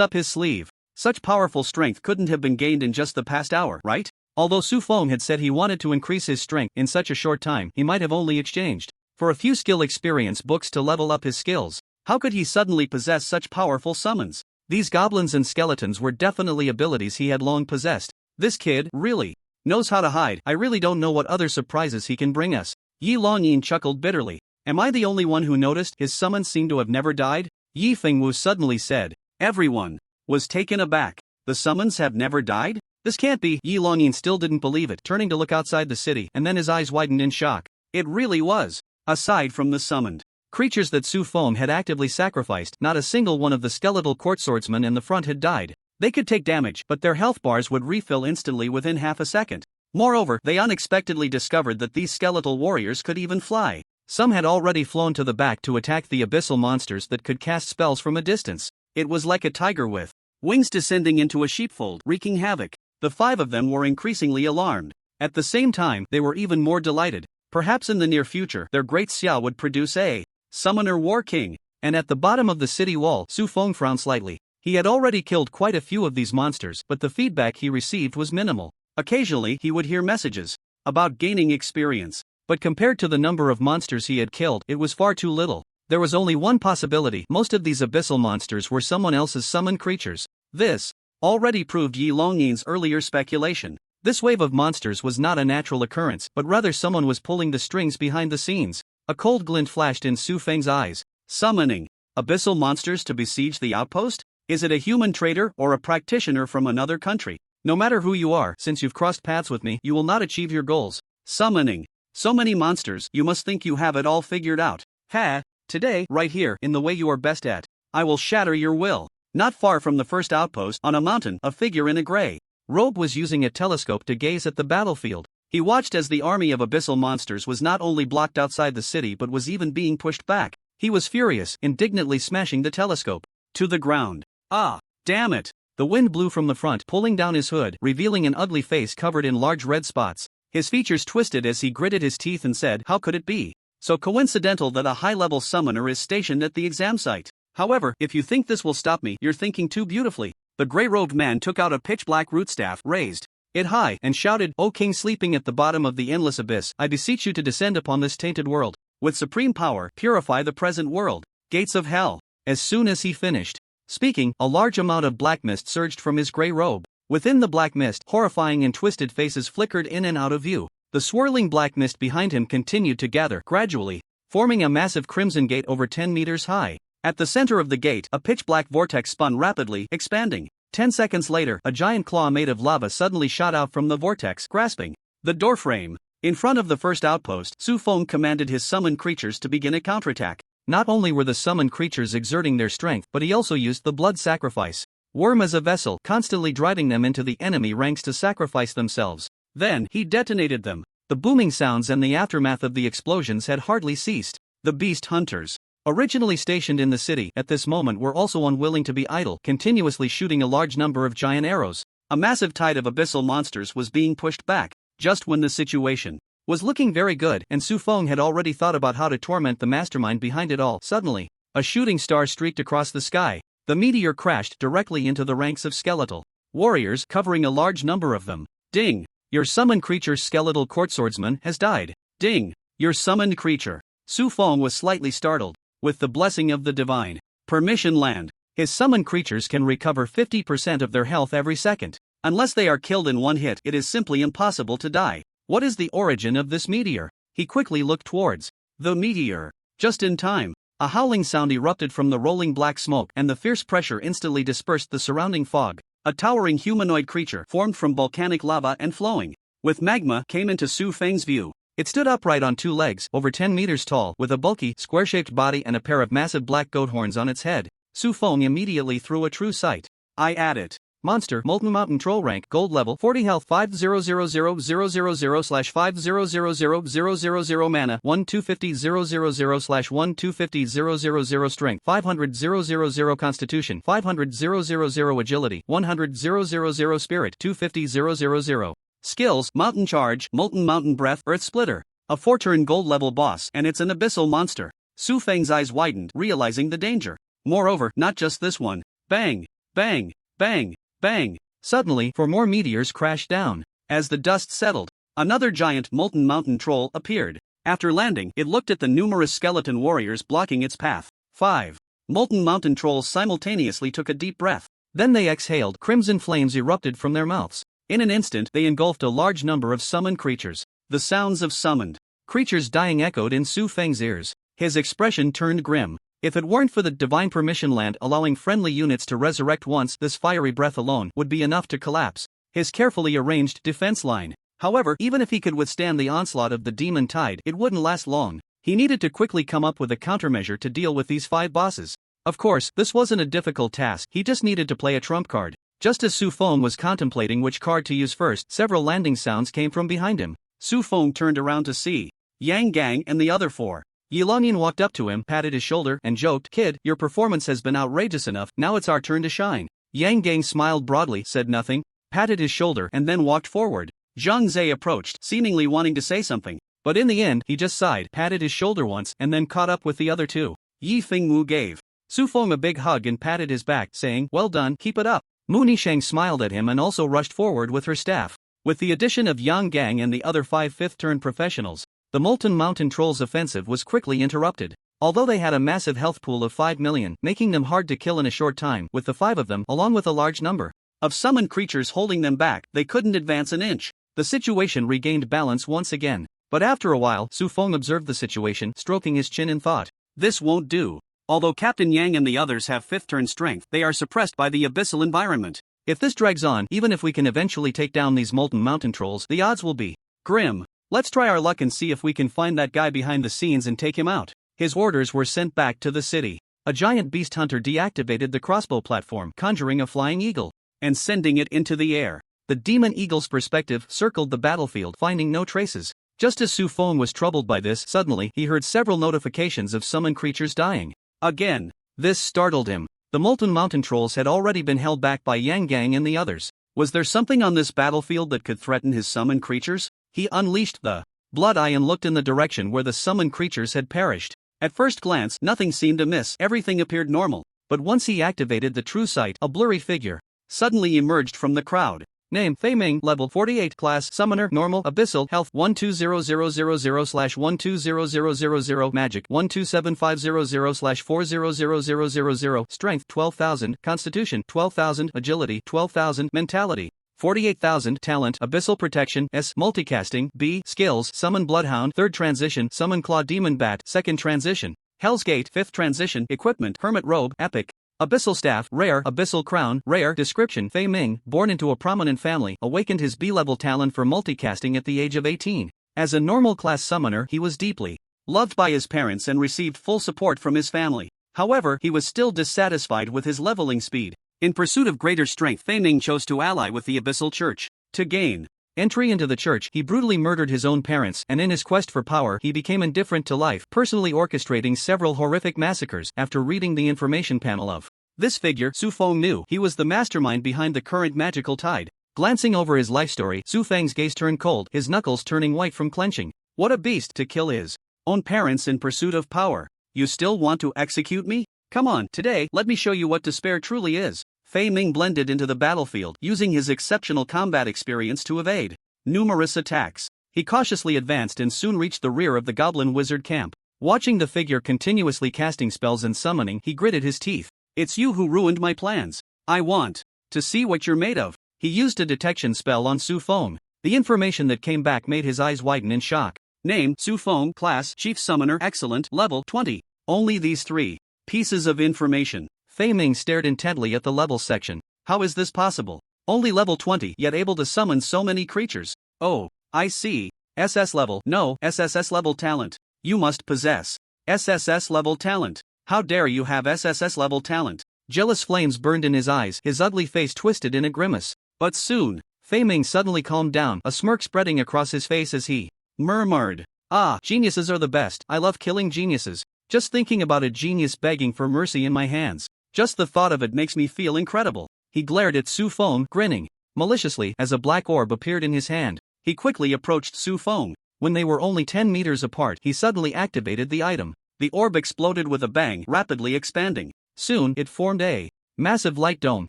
up his sleeve. Such powerful strength couldn't have been gained in just the past hour, right? Although Su Feng had said he wanted to increase his strength in such a short time, he might have only exchanged for a few skill experience books to level up his skills. How could he suddenly possess such powerful summons? These goblins and skeletons were definitely abilities he had long possessed. This kid really knows how to hide. I really don't know what other surprises he can bring us. Yi Longyin chuckled bitterly. Am I the only one who noticed his summons seem to have never died? Yi Fengwu suddenly said. Everyone was taken aback. The summons have never died? This can't be. Yi Longyin still didn't believe it, turning to look outside the city, and then his eyes widened in shock. It really was. Aside from the summoned creatures that Su Feng had actively sacrificed, not a single one of the skeletal court swordsmen in the front had died. They could take damage, but their health bars would refill instantly within half a second. Moreover, they unexpectedly discovered that these skeletal warriors could even fly. Some had already flown to the back to attack the abyssal monsters that could cast spells from a distance. It was like a tiger with wings descending into a sheepfold, wreaking havoc. The 5 of them were increasingly alarmed. At the same time, they were even more delighted. Perhaps in the near future, their great Xia would produce a summoner war king. And at the bottom of the city wall, Su Feng frowned slightly. He had already killed quite a few of these monsters, but the feedback he received was minimal. Occasionally, he would hear messages about gaining experience. But compared to the number of monsters he had killed, it was far too little. There was only one possibility: most of these abyssal monsters were someone else's summoned creatures. This already proved Yi Longyin's earlier speculation. This wave of monsters was not a natural occurrence, but rather someone was pulling the strings behind the scenes. A cold glint flashed in Su Feng's eyes. Summoning abyssal monsters to besiege the outpost? Is it a human trader or a practitioner from another country? No matter who you are, since you've crossed paths with me, you will not achieve your goals. Summoning so many monsters, you must think you have it all figured out. Ha! Today, right here, in the way you are best at, I will shatter your will. Not far from the first outpost, on a mountain, a figure in a gray robe was using a telescope to gaze at the battlefield. He watched as the army of abyssal monsters was not only blocked outside the city but was even being pushed back. He was furious, indignantly smashing the telescope to the ground. Ah, damn it! The wind blew from the front, pulling down his hood, revealing an ugly face covered in large red spots. His features twisted as he gritted his teeth and said, how could it be so coincidental that a high-level summoner is stationed at the exam site? However, if you think this will stop me, you're thinking too beautifully. The gray-robed man took out a pitch-black root staff, raised it high, and shouted, O king sleeping at the bottom of the endless abyss, I beseech you to descend upon this tainted world. With supreme power, purify the present world. Gates of hell. As soon as he finished speaking, a large amount of black mist surged from his gray robe. Within the black mist, horrifying and twisted faces flickered in and out of view. The swirling black mist behind him continued to gather, gradually forming a massive crimson gate over 10 meters high. At the center of the gate, a pitch-black vortex spun rapidly, expanding. 10 seconds later, a giant claw made of lava suddenly shot out from the vortex, grasping the doorframe. In front of the first outpost, Su Feng commanded his summoned creatures to begin a counterattack. Not only were the summoned creatures exerting their strength, but he also used the blood sacrifice worm as a vessel, constantly driving them into the enemy ranks to sacrifice themselves. Then, he detonated them. The booming sounds and the aftermath of the explosions had hardly ceased. The beast hunters, originally stationed in the city, at this moment were also unwilling to be idle, continuously shooting a large number of giant arrows. A massive tide of abyssal monsters was being pushed back, just when the situation was looking very good, and Su Feng had already thought about how to torment the mastermind behind it all. Suddenly, a shooting star streaked across the sky. The meteor crashed directly into the ranks of skeletal warriors, covering a large number of them. Ding! Your summoned creature's skeletal court swordsman has died. Ding! Your summoned creature. Su Feng was slightly startled. With the blessing of the divine permission land, his summoned creatures can recover 50% of their health every second. Unless they are killed in one hit, it is simply impossible to die. What is the origin of this meteor? He quickly looked towards the meteor. Just in time, a howling sound erupted from the rolling black smoke, and the fierce pressure instantly dispersed the surrounding fog. A towering humanoid creature formed from volcanic lava and flowing with magma came into Su Feng's view. It stood upright on 2 legs, over 10 meters tall, with a bulky, square-shaped body and a pair of massive black goat horns on its head. Su Feng immediately threw a true sight. I add it. Monster, Molten Mountain Troll rank, gold level, 40 health, 50000000/500000 mana, 1250000/1250000 strength, 500,000 constitution, 500,000 agility, 100,000 spirit, 250,000. Skills: Mountain Charge, Molten Mountain Breath, Earth Splitter. A 4-turn gold level boss, and it's an abyssal monster. Su Feng's eyes widened, realizing the danger. Moreover, not just this one. Bang! Bang! Bang! Bang! Suddenly, 4 more meteors crashed down. As the dust settled, another giant molten mountain troll appeared. After landing, it looked at the numerous skeleton warriors blocking its path. 5 molten mountain trolls simultaneously took a deep breath. Then they exhaled. Crimson flames erupted from their mouths. In an instant, they engulfed a large number of summoned creatures. The sounds of summoned creatures dying echoed in Su Feng's ears. His expression turned grim. If it weren't for the divine permission land allowing friendly units to resurrect once, this fiery breath alone would be enough to collapse his carefully arranged defense line. However, even if he could withstand the onslaught of the demon tide, it wouldn't last long. He needed to quickly come up with a countermeasure to deal with these 5 bosses. Of course, this wasn't a difficult task, he just needed to play a trump card. Just as Su Feng was contemplating which card to use first, several landing sounds came from behind him. Su Feng turned around to see Yang Gang and the other 4. Yilongyan walked up to him, patted his shoulder, and joked, "Kid, your performance has been outrageous enough, now it's our turn to shine." Yang Gang smiled broadly, said nothing, patted his shoulder, and then walked forward. Zhang Zhe approached, seemingly wanting to say something, but in the end, he just sighed, patted his shoulder once, and then caught up with the other 2. Yi Fengwu gave Su Feng a big hug and patted his back, saying, "Well done, keep it up." Mu Nisheng smiled at him and also rushed forward with her staff. With the addition of Yang Gang and the other 5 fifth-turn professionals, the Molten Mountain Trolls' offensive was quickly interrupted. Although they had a massive health pool of 5 million, making them hard to kill in a short time, with the 5 of them, along with a large number of summoned creatures holding them back, they couldn't advance an inch. The situation regained balance once again. But after a while, Su Feng observed the situation, stroking his chin in thought. This won't do. Although Captain Yang and the others have fifth-turn strength, they are suppressed by the abyssal environment. If this drags on, even if we can eventually take down these molten mountain trolls, the odds will be grim. Let's try our luck and see if we can find that guy behind the scenes and take him out. His orders were sent back to the city. A giant beast hunter deactivated the crossbow platform, conjuring a flying eagle and sending it into the air. The demon eagle's perspective circled the battlefield, finding no traces. Just as Su Feng was troubled by this, suddenly he heard several notifications of summoned creatures dying. Again. This startled him. The molten mountain trolls had already been held back by Yang Gang and the others. Was there something on this battlefield that could threaten his summoned creatures? He unleashed the blood eye and looked in the direction where the summoned creatures had perished. At first glance, nothing seemed amiss, everything appeared normal. But once he activated the true sight, a blurry figure suddenly emerged from the crowd. Name: Fei Ming, level 48, class Summoner, normal, abyssal, health 120000/120000, magic 127500/400000, strength 12,000, constitution 12,000, agility 12,000, mentality 48,000, talent, abyssal protection, S, multicasting, B, skills, summon bloodhound, 3rd transition, summon claw demon bat, 2nd transition, Hell's Gate, 5th transition, equipment, hermit robe, epic, abyssal staff, rare, abyssal crown, rare, description, Fei Ming, born into a prominent family, awakened his B-level talent for multicasting at the age of 18. As a normal class summoner, he was deeply loved by his parents and received full support from his family. However, he was still dissatisfied with his leveling speed. In pursuit of greater strength, Fei Ming chose to ally with the Abyssal Church. To gain entry into the church, he brutally murdered his own parents, and in his quest for power, he became indifferent to life, personally orchestrating several horrific massacres. After reading the information panel of this figure, Su Feng knew he was the mastermind behind the current magical tide. Glancing over his life story, Su Feng's gaze turned cold, his knuckles turning white from clenching. What a beast to kill his own parents in pursuit of power. You still want to execute me? Come on, today, let me show you what despair truly is. Fei Ming blended into the battlefield, using his exceptional combat experience to evade numerous attacks. He cautiously advanced and soon reached the rear of the goblin wizard camp. Watching the figure continuously casting spells and summoning, he gritted his teeth. It's you who ruined my plans. I want to see what you're made of. He used a detection spell on Su Feng. The information that came back made his eyes widen in shock. Name: Su Feng, class Chief Summoner, excellent, level 20. Only these 3 pieces of information. Fei Ming stared intently at the levels section. How is this possible? Only level 20, yet able to summon so many creatures. Oh, I see. SS level. No, SSS level talent. You must possess SSS level talent. How dare you have SSS level talent? Jealous flames burned in his eyes, his ugly face twisted in a grimace. But soon, Fei Ming suddenly calmed down, a smirk spreading across his face as he murmured. Ah, geniuses are the best. I love killing geniuses. Just thinking about a genius begging for mercy in my hands. Just the thought of it makes me feel incredible. He glared at Su Feng, grinning maliciously as a black orb appeared in his hand. He quickly approached Su Feng. When they were only 10 meters apart, he suddenly activated the item. The orb exploded with a bang, rapidly expanding. Soon, it formed a massive light dome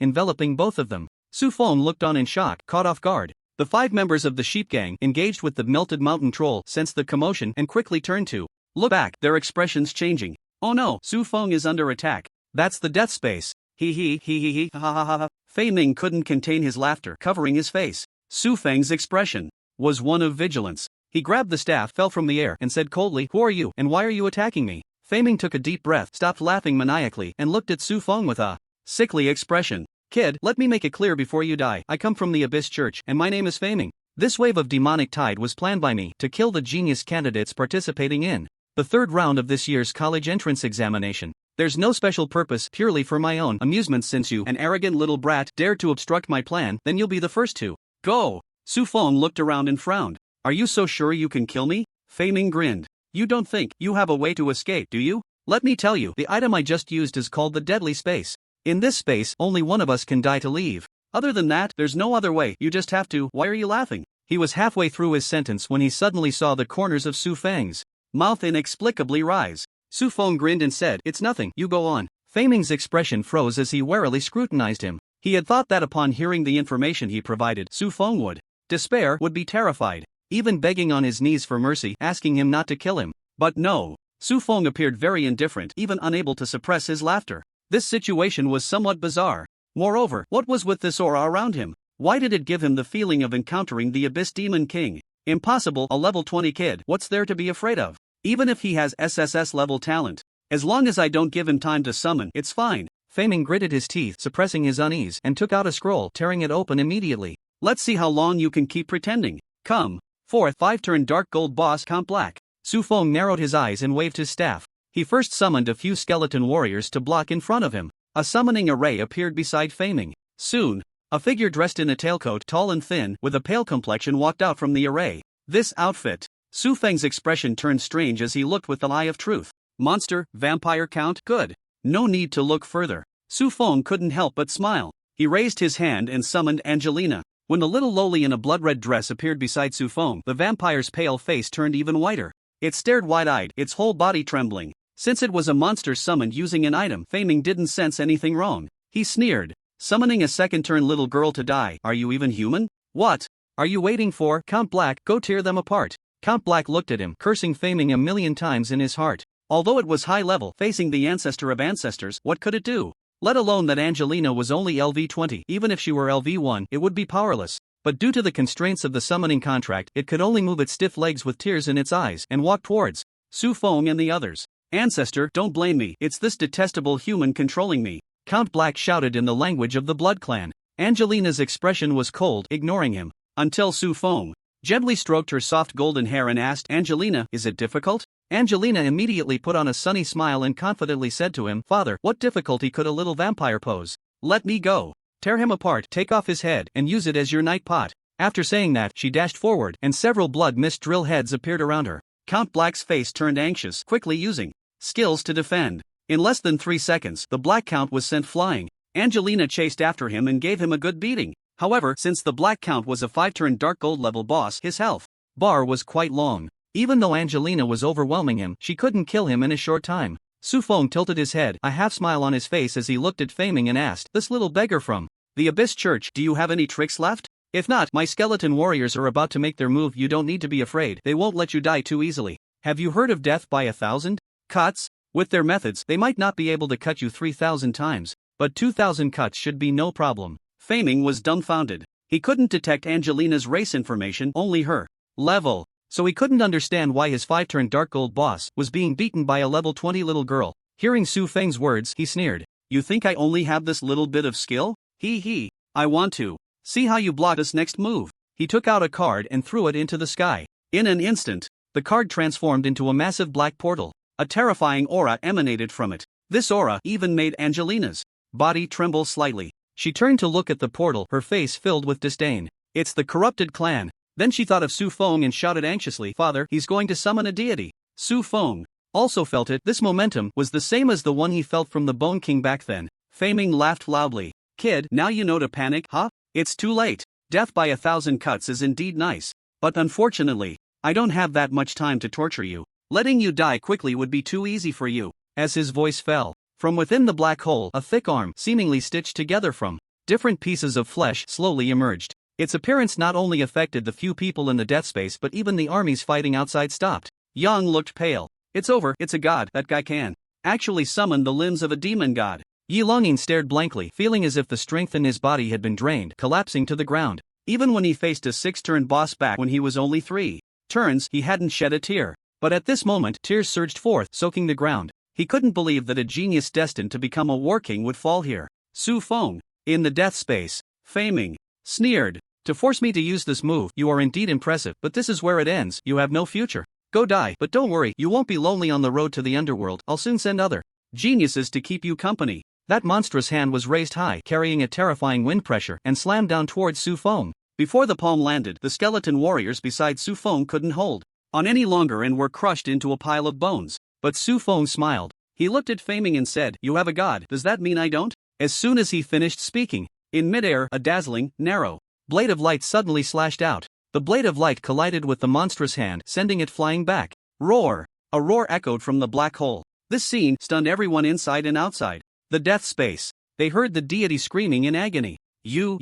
enveloping both of them. Su Feng looked on in shock, caught off guard. The 5 members of the sheep gang engaged with the melted mountain troll sensed the commotion and quickly turned to look back, their expressions changing. Oh no, Su Feng is under attack. That's the death space. He, ha ha ha ha. Fei Ming couldn't contain his laughter, covering his face. Su Feng's expression was one of vigilance. He grabbed the staff, fell from the air, and said coldly, "Who are you, and why are you attacking me?" Fei Ming took a deep breath, stopped laughing maniacally, and looked at Su Feng with a sickly expression. "Kid, let me make it clear before you die. I come from the Abyss Church, and my name is Fei Ming. This wave of demonic tide was planned by me to kill the genius candidates participating in the 3rd round of this year's college entrance examination. There's no special purpose, purely for my own amusement. Since you, an arrogant little brat, dared to obstruct my plan, then you'll be the first to go." Su Feng looked around and frowned. "Are you so sure you can kill me?" Fei Ming grinned. "You don't think you have a way to escape, do you? Let me tell you, the item I just used is called the Deadly Space. In this space, only one of us can die to leave. Other than that, there's no other way. You just have to." "Why are you laughing?" He was halfway through his sentence when he suddenly saw the corners of Su Feng's mouth inexplicably rise. Su Feng grinned and said, "It's nothing, you go on." Fei Ming's expression froze as he warily scrutinized him. He had thought that upon hearing the information he provided, Su Feng would despair, would be terrified, even begging on his knees for mercy, asking him not to kill him. But no. Su Feng appeared very indifferent, even unable to suppress his laughter. This situation was somewhat bizarre. Moreover, what was with this aura around him? Why did it give him the feeling of encountering the Abyss Demon King? Impossible, a level 20 kid, what's there to be afraid of? Even if he has SSS level talent. As long as I don't give him time to summon, it's fine. Fei Ming gritted his teeth, suppressing his unease, and took out a scroll, tearing it open immediately. "Let's see how long you can keep pretending. Come. 4th 5-turn dark gold boss Count Black." Su Feng narrowed his eyes and waved his staff. He first summoned a few skeleton warriors to block in front of him. A summoning array appeared beside Fei Ming. Soon, a figure dressed in a tailcoat, tall and thin, with a pale complexion walked out from the array. This outfit. Su Feng's expression turned strange as he looked with the eye of truth. Monster, vampire count, good. No need to look further. Su Feng couldn't help but smile. He raised his hand and summoned Angelina. When the little lowly in a blood-red dress appeared beside Su Feng, the vampire's pale face turned even whiter. It stared wide-eyed, its whole body trembling. Since it was a monster summoned using an item, Fei Ming didn't sense anything wrong. He sneered. "Summoning a second-turn little girl to die, are you even human? What are you waiting for? Count Black, go tear them apart." Count Black looked at him, cursing Fei Ming a million times in his heart. Although it was high level, facing the ancestor of ancestors, what could it do? Let alone that Angelina was only LV20, even if she were LV1, it would be powerless. But due to the constraints of the summoning contract, it could only move its stiff legs with tears in its eyes and walk towards Su Feng and the others. "Ancestor, don't blame me, it's this detestable human controlling me," Count Black shouted in the language of the Blood Clan. Angelina's expression was cold, ignoring him, until Su Feng gently stroked her soft golden hair and asked, "Angelina, is it difficult?" Angelina immediately put on a sunny smile and confidently said to him, "Father, what difficulty could a little vampire pose? Let me go. Tear him apart, take off his head, and use it as your night pot." After saying that, she dashed forward, and several blood mist drill heads appeared around her. Count Black's face turned anxious, quickly using skills to defend. In less than 3 seconds, the Black Count was sent flying. Angelina chased after him and gave him a good beating. However, since the Black Count was a 5-turn dark gold level boss, his health bar was quite long. Even though Angelina was overwhelming him, she couldn't kill him in a short time. Su Feng tilted his head, a half-smile on his face as he looked at Fei Ming and asked, "This little beggar from the Abyss Church, do you have any tricks left? If not, my skeleton warriors are about to make their move. You don't need to be afraid, they won't let you die too easily. Have you heard of death by 1,000 cuts? With their methods, they might not be able to cut you 3,000 times, but 2,000 cuts should be no problem." Fei Ming was dumbfounded. He couldn't detect Angelina's race information, only her level. So he couldn't understand why his 5-turn dark gold boss was being beaten by a level 20 little girl. Hearing Su Feng's words, he sneered. "You think I only have this little bit of skill? Hee. I want to see how you block this next move." He took out a card and threw it into the sky. In an instant, the card transformed into a massive black portal. A terrifying aura emanated from it. This aura even made Angelina's body tremble slightly. She turned to look at the portal, her face filled with disdain. "It's the corrupted clan." Then she thought of Su Feng and shouted anxiously, "Father, he's going to summon a deity." Su Feng also felt it. This momentum was the same as the one he felt from the Bone King back then. Fei Ming laughed loudly. "Kid, now you know to panic, huh? It's too late. Death by 1,000 cuts is indeed nice. But unfortunately, I don't have that much time to torture you. Letting you die quickly would be too easy for you." As his voice fell, from within the black hole, a thick arm, seemingly stitched together from different pieces of flesh, slowly emerged. Its appearance not only affected the few people in the death space but even the armies fighting outside stopped. Yang looked pale. It's over, it's a god, that guy can actually summon the limbs of a demon god. Yi Longing stared blankly, feeling as if the strength in his body had been drained, collapsing to the ground. Even when he faced a 6-turn boss back when he was only 3 turns, he hadn't shed a tear. But at this moment, tears surged forth, soaking the ground. He couldn't believe that a genius destined to become a war king would fall here. Su Feng, in the death space, Fei Ming, sneered. To force me to use this move, you are indeed impressive, but this is where it ends, you have no future. Go die, but don't worry, you won't be lonely on the road to the underworld, I'll soon send other geniuses to keep you company. That monstrous hand was raised high, carrying a terrifying wind pressure, and slammed down towards Su Feng. Before the palm landed, the skeleton warriors beside Su Feng couldn't hold on any longer and were crushed into a pile of bones. But Su Feng smiled. He looked at Fei Ming and said, "You have a god, does that mean I don't?" As soon as he finished speaking, in midair, a dazzling, narrow blade of light suddenly slashed out. The blade of light collided with the monstrous hand, sending it flying back. Roar! A roar echoed from the black hole. This scene stunned everyone inside and outside the death space. They heard the deity screaming in agony. You.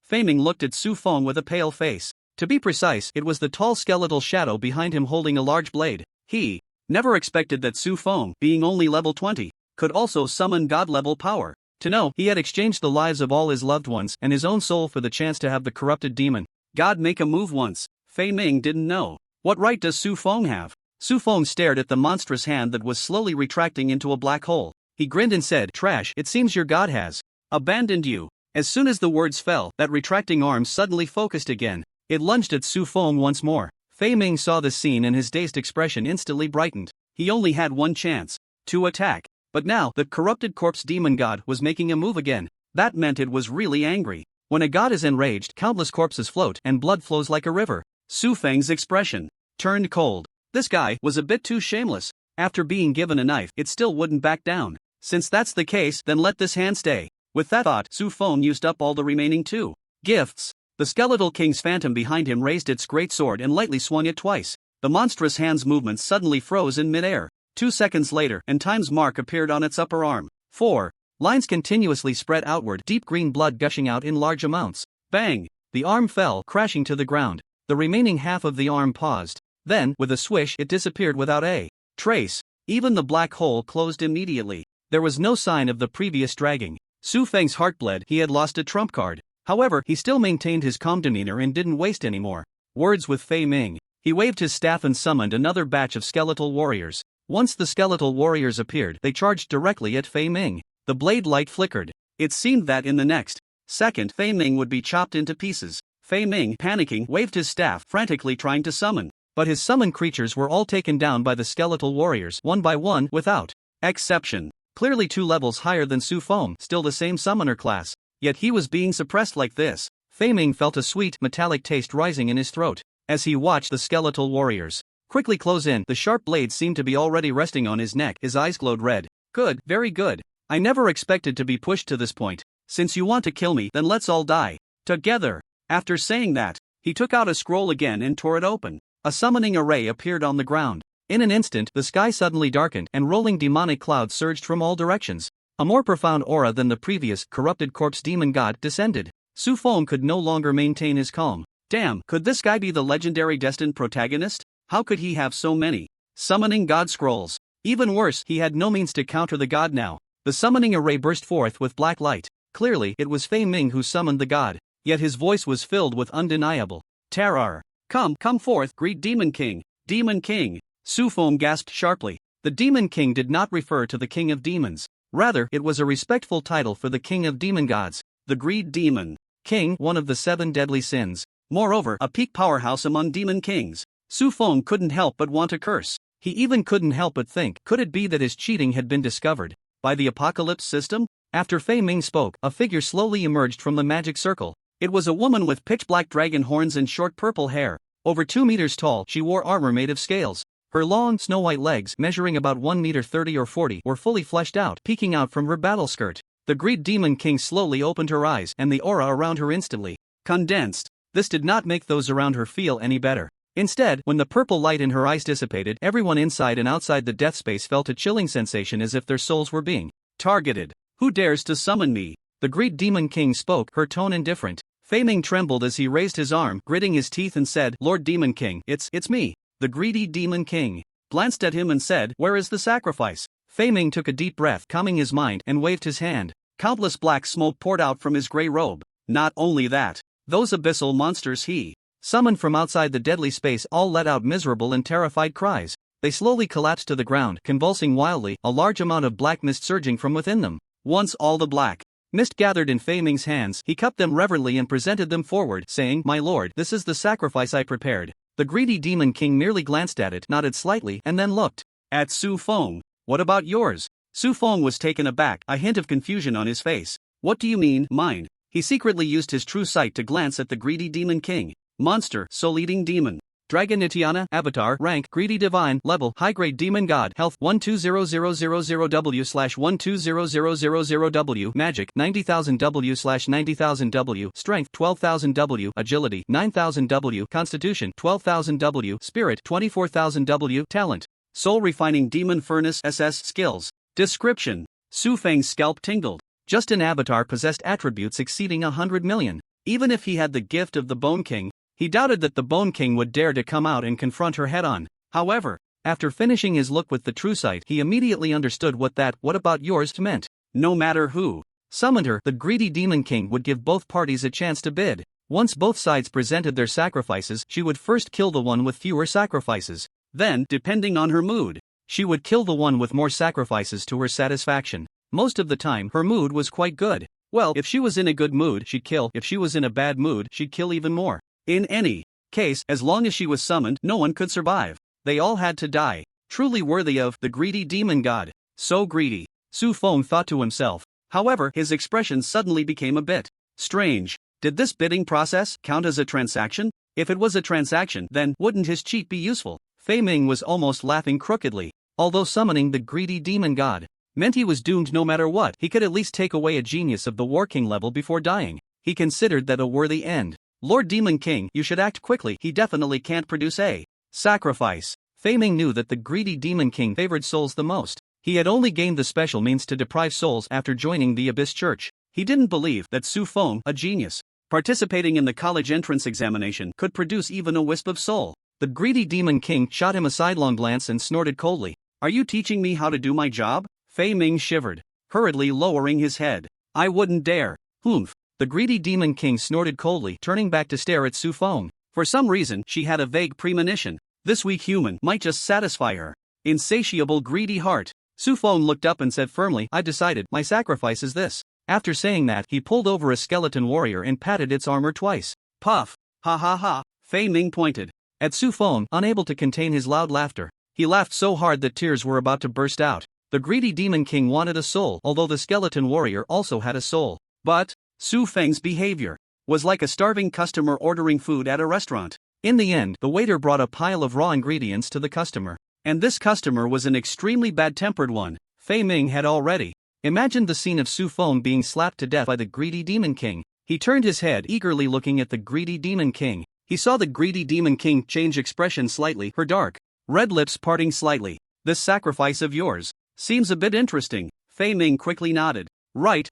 Fei Ming looked at Su Feng with a pale face. To be precise, it was the tall skeletal shadow behind him holding a large blade. He never expected that Su Feng, being only level 20, could also summon god-level power. To know, he had exchanged the lives of all his loved ones and his own soul for the chance to have the corrupted demon god make a move once. Fei Ming didn't know. What right does Su Feng have? Su Feng stared at the monstrous hand that was slowly retracting into a black hole. He grinned and said, "Trash, it seems your god has abandoned you." As soon as the words fell, that retracting arm suddenly focused again. It lunged at Su Feng once more. Fei Ming saw the scene and his dazed expression instantly brightened. He only had one chance to attack. But now, the corrupted corpse demon god was making a move again. That meant it was really angry. When a god is enraged, countless corpses float and blood flows like a river. Su Feng's expression turned cold. This guy was a bit too shameless. After being given a knife, it still wouldn't back down. Since that's the case, then let this hand stay. With that thought, Su Feng used up all the remaining 2 gifts. The skeletal king's phantom behind him raised its great sword and lightly swung it twice. The monstrous hand's movements suddenly froze in midair. 2 seconds later, and time's mark appeared on its upper arm. 4 lines continuously spread outward, deep green blood gushing out in large amounts. Bang! The arm fell, crashing to the ground. The remaining half of the arm paused. Then, with a swish, it disappeared without a trace. Even the black hole closed immediately. There was no sign of the previous dragging. Su Feng's heart bled. He had lost a trump card. However, he still maintained his calm demeanor and didn't waste any more words with Fei Ming. He waved his staff and summoned another batch of skeletal warriors. Once the skeletal warriors appeared, they charged directly at Fei Ming. The blade light flickered. It seemed that in the next second, Fei Ming would be chopped into pieces. Fei Ming, panicking, waved his staff, frantically trying to summon. But his summoned creatures were all taken down by the skeletal warriors, one by one, without exception. Clearly 2 levels higher than Su Feng, still the same summoner class. Yet he was being suppressed like this. Fei Ming felt a sweet, metallic taste rising in his throat as he watched the skeletal warriors quickly close in. The sharp blade seemed to be already resting on his neck. His eyes glowed red. Good, very good. I never expected to be pushed to this point. Since you want to kill me, then let's all die together. After saying that, he took out a scroll again and tore it open. A summoning array appeared on the ground. In an instant, the sky suddenly darkened and rolling demonic clouds surged from all directions. A more profound aura than the previous corrupted corpse demon god descended. Su Feng could no longer maintain his calm. Damn, could this guy be the legendary destined protagonist? How could he have so many summoning god scrolls? Even worse, he had no means to counter the god now. The summoning array burst forth with black light. Clearly, it was Fei Ming who summoned the god. Yet his voice was filled with undeniable terror. Come forth, great Demon King. Demon King. Su Feng gasped sharply. The Demon King did not refer to the King of Demons. Rather, it was a respectful title for the King of Demon Gods, the Greed Demon King, one of the 7 deadly sins. Moreover, a peak powerhouse among demon kings. Su Feng couldn't help but want to curse. He even couldn't help but think, could it be that his cheating had been discovered by the Apocalypse system? After Fei Ming spoke, a figure slowly emerged from the magic circle. It was a woman with pitch-black dragon horns and short purple hair. Over 2 meters tall, she wore armor made of scales. Her long, snow-white legs, measuring about 1 meter 30 or 40, were fully fleshed out, peeking out from her battle skirt. The Greed Demon King slowly opened her eyes, and the aura around her instantly condensed. This did not make those around her feel any better. Instead, when the purple light in her eyes dissipated, everyone inside and outside the death space felt a chilling sensation as if their souls were being targeted. Who dares to summon me? The Greed Demon King spoke, her tone indifferent. Fei Ming trembled as he raised his arm, gritting his teeth and said, "Lord Demon King, it's me, the greedy Demon King." Glanced at him and said, "Where is the sacrifice?" Fei Ming took a deep breath, calming his mind, and waved his hand. Countless black smoke poured out from his gray robe. Not only that, those abyssal monsters he summoned from outside the deadly space all let out miserable and terrified cries. They slowly collapsed to the ground, convulsing wildly, a large amount of black mist surging from within them. Once all the black mist gathered in Fei Ming's hands, he cupped them reverently and presented them forward, saying, "My lord, this is the sacrifice I prepared." The greedy Demon King merely glanced at it, nodded slightly, and then looked at Su Feng. "What about yours?" Su Feng was taken aback, a hint of confusion on his face. "What do you mean, mine?" He secretly used his true sight to glance at the greedy Demon King. Monster, soul-eating demon. Dragon Nitiana, Avatar, Rank, Greedy Divine, Level, High-Grade Demon God, Health, 120000W/120000W, Magic, 90,000W/90,000W, Strength, 12,000W, Agility, 9,000W, Constitution, 12,000W, Spirit, 24,000W, Talent. Soul Refining Demon Furnace SS Skills. Description: Su Feng's scalp tingled. Just an avatar possessed attributes exceeding 100 million. Even if he had the gift of the Bone King, he doubted that the Bone King would dare to come out and confront her head-on. However, after finishing his look with the true sight, he immediately understood what that "what about yours" meant. No matter who summoned her, the greedy Demon King would give both parties a chance to bid. Once both sides presented their sacrifices, she would first kill the one with fewer sacrifices. Then, depending on her mood, she would kill the one with more sacrifices to her satisfaction. Most of the time, her mood was quite good. Well, if she was in a good mood, she'd kill. If she was in a bad mood, she'd kill even more. In any case, as long as she was summoned, no one could survive. They all had to die. Truly worthy of the greedy demon god. So greedy, Su Feng thought to himself. However, his expression suddenly became a bit strange. Did this bidding process count as a transaction? If it was a transaction, then wouldn't his cheat be useful? Fei Ming was almost laughing crookedly. Although summoning the greedy demon god meant he was doomed no matter what, he could at least take away a genius of the War King level before dying. He considered that a worthy end. Lord Demon King, you should act quickly. He definitely can't produce a sacrifice. Fei Ming knew that the greedy Demon King favored souls the most. He had only gained the special means to deprive souls after joining the Abyss Church. He didn't believe that Su Feng, a genius, participating in the college entrance examination, could produce even a wisp of soul. The greedy Demon King shot him a sidelong glance and snorted coldly. "Are you teaching me how to do my job?" Fei Ming shivered, hurriedly lowering his head. "I wouldn't dare." "Humph." The greedy Demon King snorted coldly, turning back to stare at Su Feng. For some reason, she had a vague premonition. This weak human might just satisfy her insatiable greedy heart. Su Feng looked up and said firmly, "I've decided, my sacrifice is this." After saying that, he pulled over a skeleton warrior and patted its armor twice. Puff. "Ha ha ha." Fei Ming pointed at Su Feng, unable to contain his loud laughter. He laughed so hard that tears were about to burst out. The greedy Demon King wanted a soul, although the skeleton warrior also had a soul. But Su Feng's behavior was like a starving customer ordering food at a restaurant. In the end, the waiter brought a pile of raw ingredients to the customer. And this customer was an extremely bad-tempered one. Fei Ming had already imagined the scene of Su Feng being slapped to death by the greedy Demon King. He turned his head, eagerly looking at the greedy Demon King. He saw the greedy Demon King change expression slightly, her dark red lips parting slightly. "This sacrifice of yours seems a bit interesting." Fei Ming quickly nodded. Right.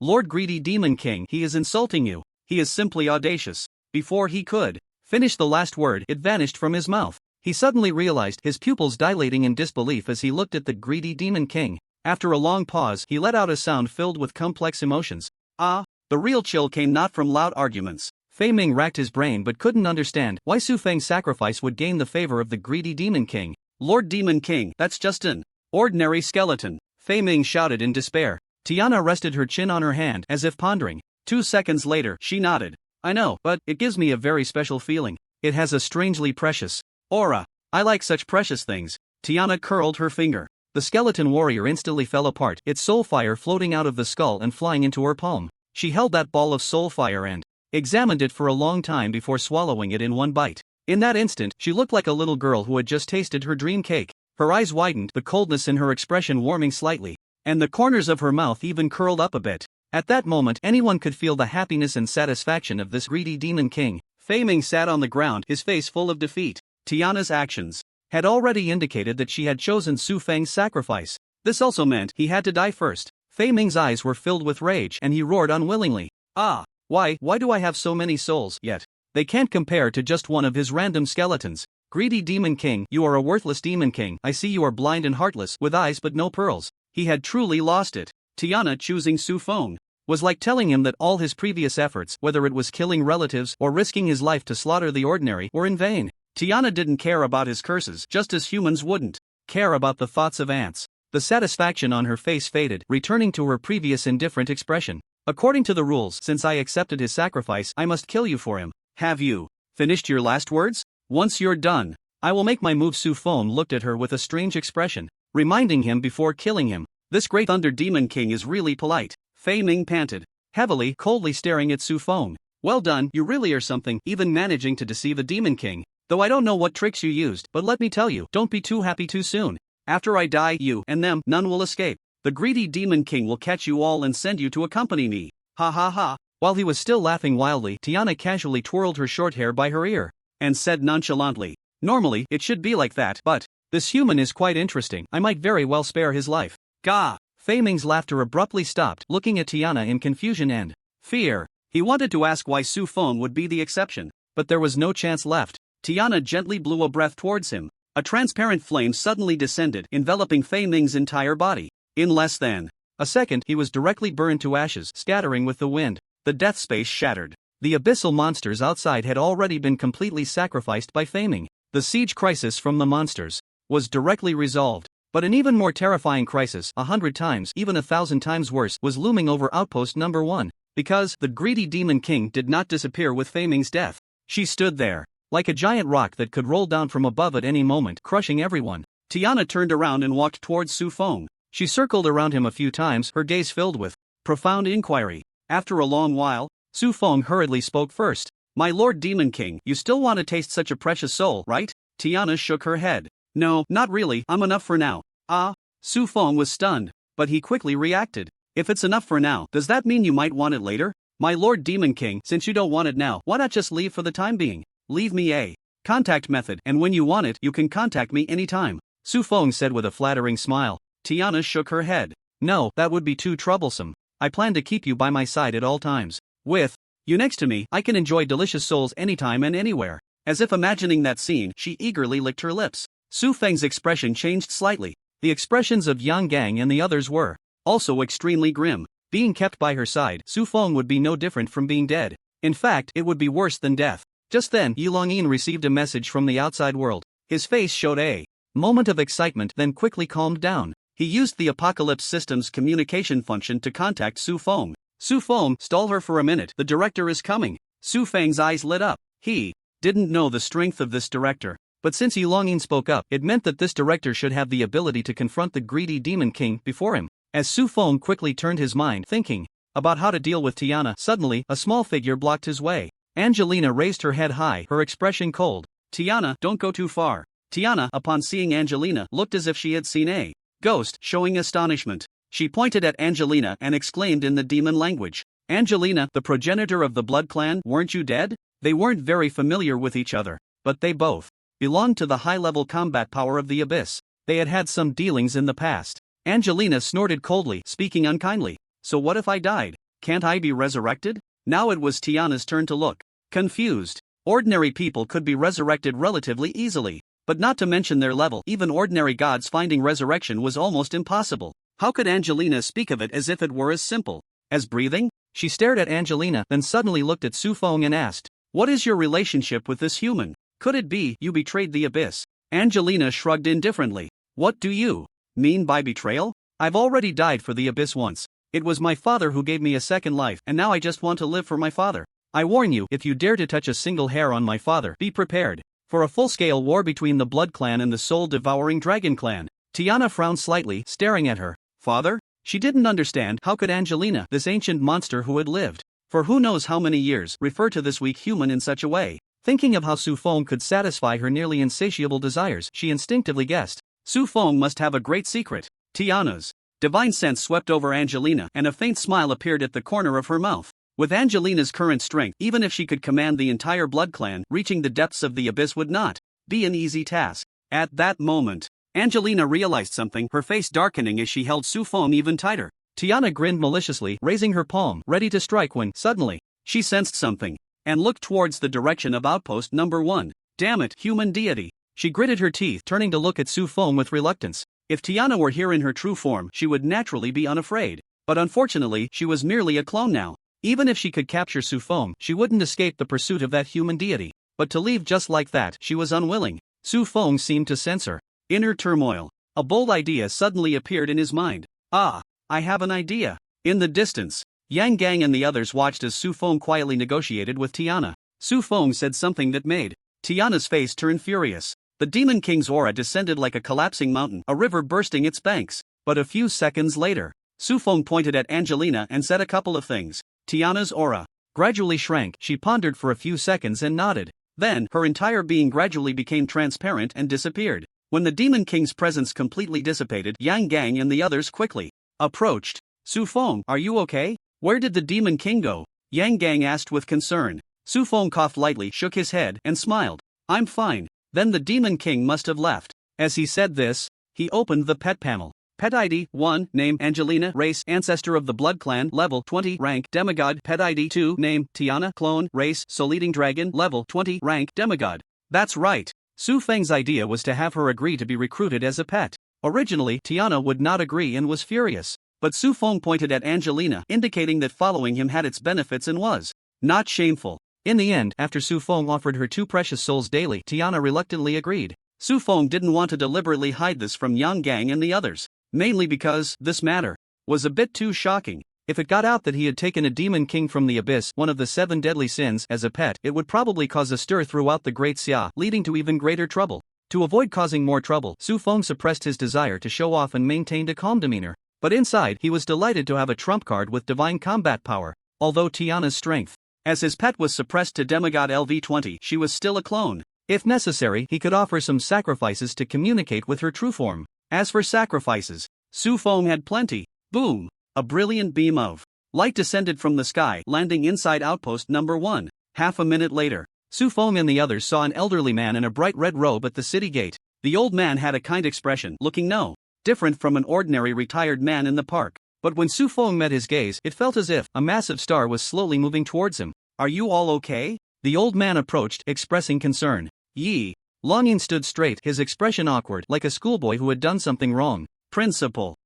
Lord Greedy Demon King, he is insulting you. He is simply audacious." Before he could finish the last word, it vanished from his mouth. He suddenly realized, his pupils dilating in disbelief as he looked at the greedy Demon King. After a long pause, he let out a sound filled with complex emotions. "Ah." The real chill came not from loud arguments. Fei Ming racked his brain but couldn't understand why Su Feng's sacrifice would gain the favor of the greedy Demon King. "Lord Demon King, that's just an ordinary skeleton," Fei Ming shouted in despair. Tiana rested her chin on her hand, as if pondering. 2 seconds later, she nodded. "I know, but it gives me a very special feeling. It has a strangely precious aura. I like such precious things." Tiana curled her finger. The skeleton warrior instantly fell apart, its soul fire floating out of the skull and flying into her palm. She held that ball of soul fire and examined it for a long time before swallowing it in one bite. In that instant, she looked like a little girl who had just tasted her dream cake. Her eyes widened, the coldness in her expression warming slightly, and the corners of her mouth even curled up a bit. At that moment, anyone could feel the happiness and satisfaction of this greedy Demon King. Fei Ming sat on the ground, his face full of defeat. Tiana's actions had already indicated that she had chosen Su Feng's sacrifice. This also meant he had to die first. Fei Ming's eyes were filled with rage, and he roared unwillingly. "Ah! Why do I have so many souls yet? They can't compare to just one of his random skeletons. Greedy Demon King, you are a worthless Demon King. I see you are blind and heartless, with eyes but no pearls. He had truly lost it. Tiana choosing Su Feng was like telling him that all his previous efforts, whether it was killing relatives or risking his life to slaughter the ordinary, were in vain. Tiana didn't care about his curses, just as humans wouldn't care about the thoughts of ants. The satisfaction on her face faded, returning to her previous indifferent expression. According to the rules, since I accepted his sacrifice, I must kill you for him. Have you finished your last words? Once you're done, I will make my move. Su Feng looked at her with a strange expression, reminding him before killing him. This great Thunder Demon King is really polite. Fei Ming panted, heavily, coldly staring at Su Feng. Well done, you really are something, even managing to deceive a Demon King. Though I don't know what tricks you used, but let me tell you, don't be too happy too soon. After I die, you and them, none will escape. The greedy Demon King will catch you all and send you to accompany me. Ha ha ha. While he was still laughing wildly, Tiana casually twirled her short hair by her ear and said nonchalantly, normally, it should be like that, but this human is quite interesting. I might very well spare his life. Gah! Fei Ming's laughter abruptly stopped, looking at Tiana in confusion and fear. He wanted to ask why Su Feng would be the exception, but there was no chance left. Tiana gently blew a breath towards him. A transparent flame suddenly descended, enveloping Fei Ming's entire body. In less than a second, he was directly burned to ashes, scattering with the wind. The death space shattered. The abyssal monsters outside had already been completely sacrificed by Fei Ming. The siege crisis from the monsters was directly resolved. But an even more terrifying crisis, 100 times, even 1,000 times worse, was looming over Outpost Number 1. Because the greedy Demon King did not disappear with Fei Ming's death. She stood there, like a giant rock that could roll down from above at any moment, crushing everyone. Tiana turned around and walked towards Su Feng. She circled around him a few times, her gaze filled with profound inquiry. After a long while, Su Feng hurriedly spoke first. My Lord Demon King, you still want to taste such a precious soul, right? Tiana shook her head. No, not really, I'm enough for now. Ah? Su Feng was stunned, but he quickly reacted. If it's enough for now, does that mean you might want it later? My Lord Demon King, since you don't want it now, why not just leave for the time being? Leave me a contact method, and when you want it, you can contact me anytime. Su Feng said with a flattering smile. Tiana shook her head. No, that would be too troublesome. I plan to keep you by my side at all times. With you next to me, I can enjoy delicious souls anytime and anywhere. As if imagining that scene, she eagerly licked her lips. Su Feng's expression changed slightly. The expressions of Yang Gang and the others were also extremely grim. Being kept by her side, Su Feng would be no different from being dead. In fact, it would be worse than death. Just then, Yilongyin received a message from the outside world. His face showed a moment of excitement, then quickly calmed down. He used the Apocalypse System's communication function to contact Su Feng. Su Feng, stall her for a minute, the director is coming. Su Feng's eyes lit up. He didn't know the strength of this director. But since Yilongyin spoke up, it meant that this director should have the ability to confront the greedy Demon King before him. As Su Feng quickly turned his mind, thinking about how to deal with Tiana, suddenly, a small figure blocked his way. Angelina raised her head high, her expression cold. Tiana, don't go too far. Tiana, upon seeing Angelina, looked as if she had seen a ghost, showing astonishment. She pointed at Angelina and exclaimed in the demon language. Angelina, the progenitor of the Blood Clan, weren't you dead? They weren't very familiar with each other, but they both belonged to the high-level combat power of the Abyss. They had had some dealings in the past. Angelina snorted coldly, speaking unkindly. So what if I died? Can't I be resurrected? Now it was Tiana's turn to look confused. Ordinary people could be resurrected relatively easily, but not to mention their level, even ordinary gods finding resurrection was almost impossible. How could Angelina speak of it as if it were as simple as breathing? She stared at Angelina, then suddenly looked at Su Feng and asked, what is your relationship with this human? Could it be you betrayed the Abyss? Angelina shrugged indifferently. What do you mean by betrayal? I've already died for the Abyss once. It was my father who gave me a second life, and now I just want to live for my father. I warn you, if you dare to touch a single hair on my father, be prepared for a full-scale war between the Blood Clan and the soul-devouring Dragon Clan. Tiana frowned slightly, staring at her father. She didn't understand how could Angelina, this ancient monster who had lived for who knows how many years, refer to this weak human in such a way. Thinking of how Su Feng could satisfy her nearly insatiable desires, she instinctively guessed. Su Feng must have a great secret. Tiana's divine sense swept over Angelina, and a faint smile appeared at the corner of her mouth. With Angelina's current strength, even if she could command the entire Blood Clan, reaching the depths of the Abyss would not be an easy task. At that moment, Angelina realized something, her face darkening as she held Su Feng even tighter. Tiana grinned maliciously, raising her palm, ready to strike when, suddenly, She sensed something and looked towards the direction of outpost number 1. Damn it, human deity. She gritted her teeth, turning to look at Su Feng with reluctance. If Tiana were here in her true form, she would naturally be unafraid. But unfortunately, she was merely a clone now. Even if she could capture Su Feng, she wouldn't escape the pursuit of that human deity. But to leave just like that, she was unwilling. Su Feng seemed to sense her inner turmoil. A bold idea suddenly appeared in his mind. Ah, I have an idea. In the distance, Yang Gang and the others watched as Su Feng quietly negotiated with Tiana. Su Feng said something that made Tiana's face turn furious. The Demon King's aura descended like a collapsing mountain, a river bursting its banks. But a few seconds later, Su Feng pointed at Angelina and said a couple of things. Tiana's aura gradually shrank. She pondered for a few seconds and nodded. Then, her entire being gradually became transparent and disappeared. When the Demon King's presence completely dissipated, Yang Gang and the others quickly approached. Su Feng, are you okay? Where did the Demon King go? Yang Gang asked with concern. Su Feng coughed lightly, shook his head, and smiled. I'm fine. Then the Demon King must have left. As he said this, he opened the pet panel. Pet ID 1, name Angelina, race ancestor of the Blood Clan, level 20, rank demigod. Pet ID 2, name Tiana, clone, race Soul Eating Dragon, level 20, rank demigod. That's right. Su Feng's idea was to have her agree to be recruited as a pet. Originally, Tiana would not agree and was furious. But Su Feng pointed at Angelina, indicating that following him had its benefits and was not shameful. In the end, after Su Feng offered her 2 precious souls daily, Tiana reluctantly agreed. Su Feng didn't want to deliberately hide this from Yang Gang and the others, mainly because this matter was a bit too shocking. If it got out that he had taken a Demon King from the Abyss, one of the 7 deadly sins, as a pet, it would probably cause a stir throughout the Great Xia, leading to even greater trouble. To avoid causing more trouble, Su Feng suppressed his desire to show off and maintained a calm demeanor. But inside, he was delighted to have a trump card with divine combat power, although Tiana's strength as his pet was suppressed to demigod LV20, she was still a clone. If necessary, he could offer some sacrifices to communicate with her true form. As for sacrifices, Su Feng had plenty. Boom! A brilliant beam of light descended from the sky, landing inside outpost number 1. Half a minute later, Su Feng and the others saw an elderly man in a bright red robe at the city gate. The old man had a kind expression, looking no different from an ordinary retired man in the park. But when Su Feng met his gaze, it felt as if a massive star was slowly moving towards him. Are you all okay? The old man approached, expressing concern. Yi Longyin stood straight, his expression awkward, like a schoolboy who had done something wrong. Principal,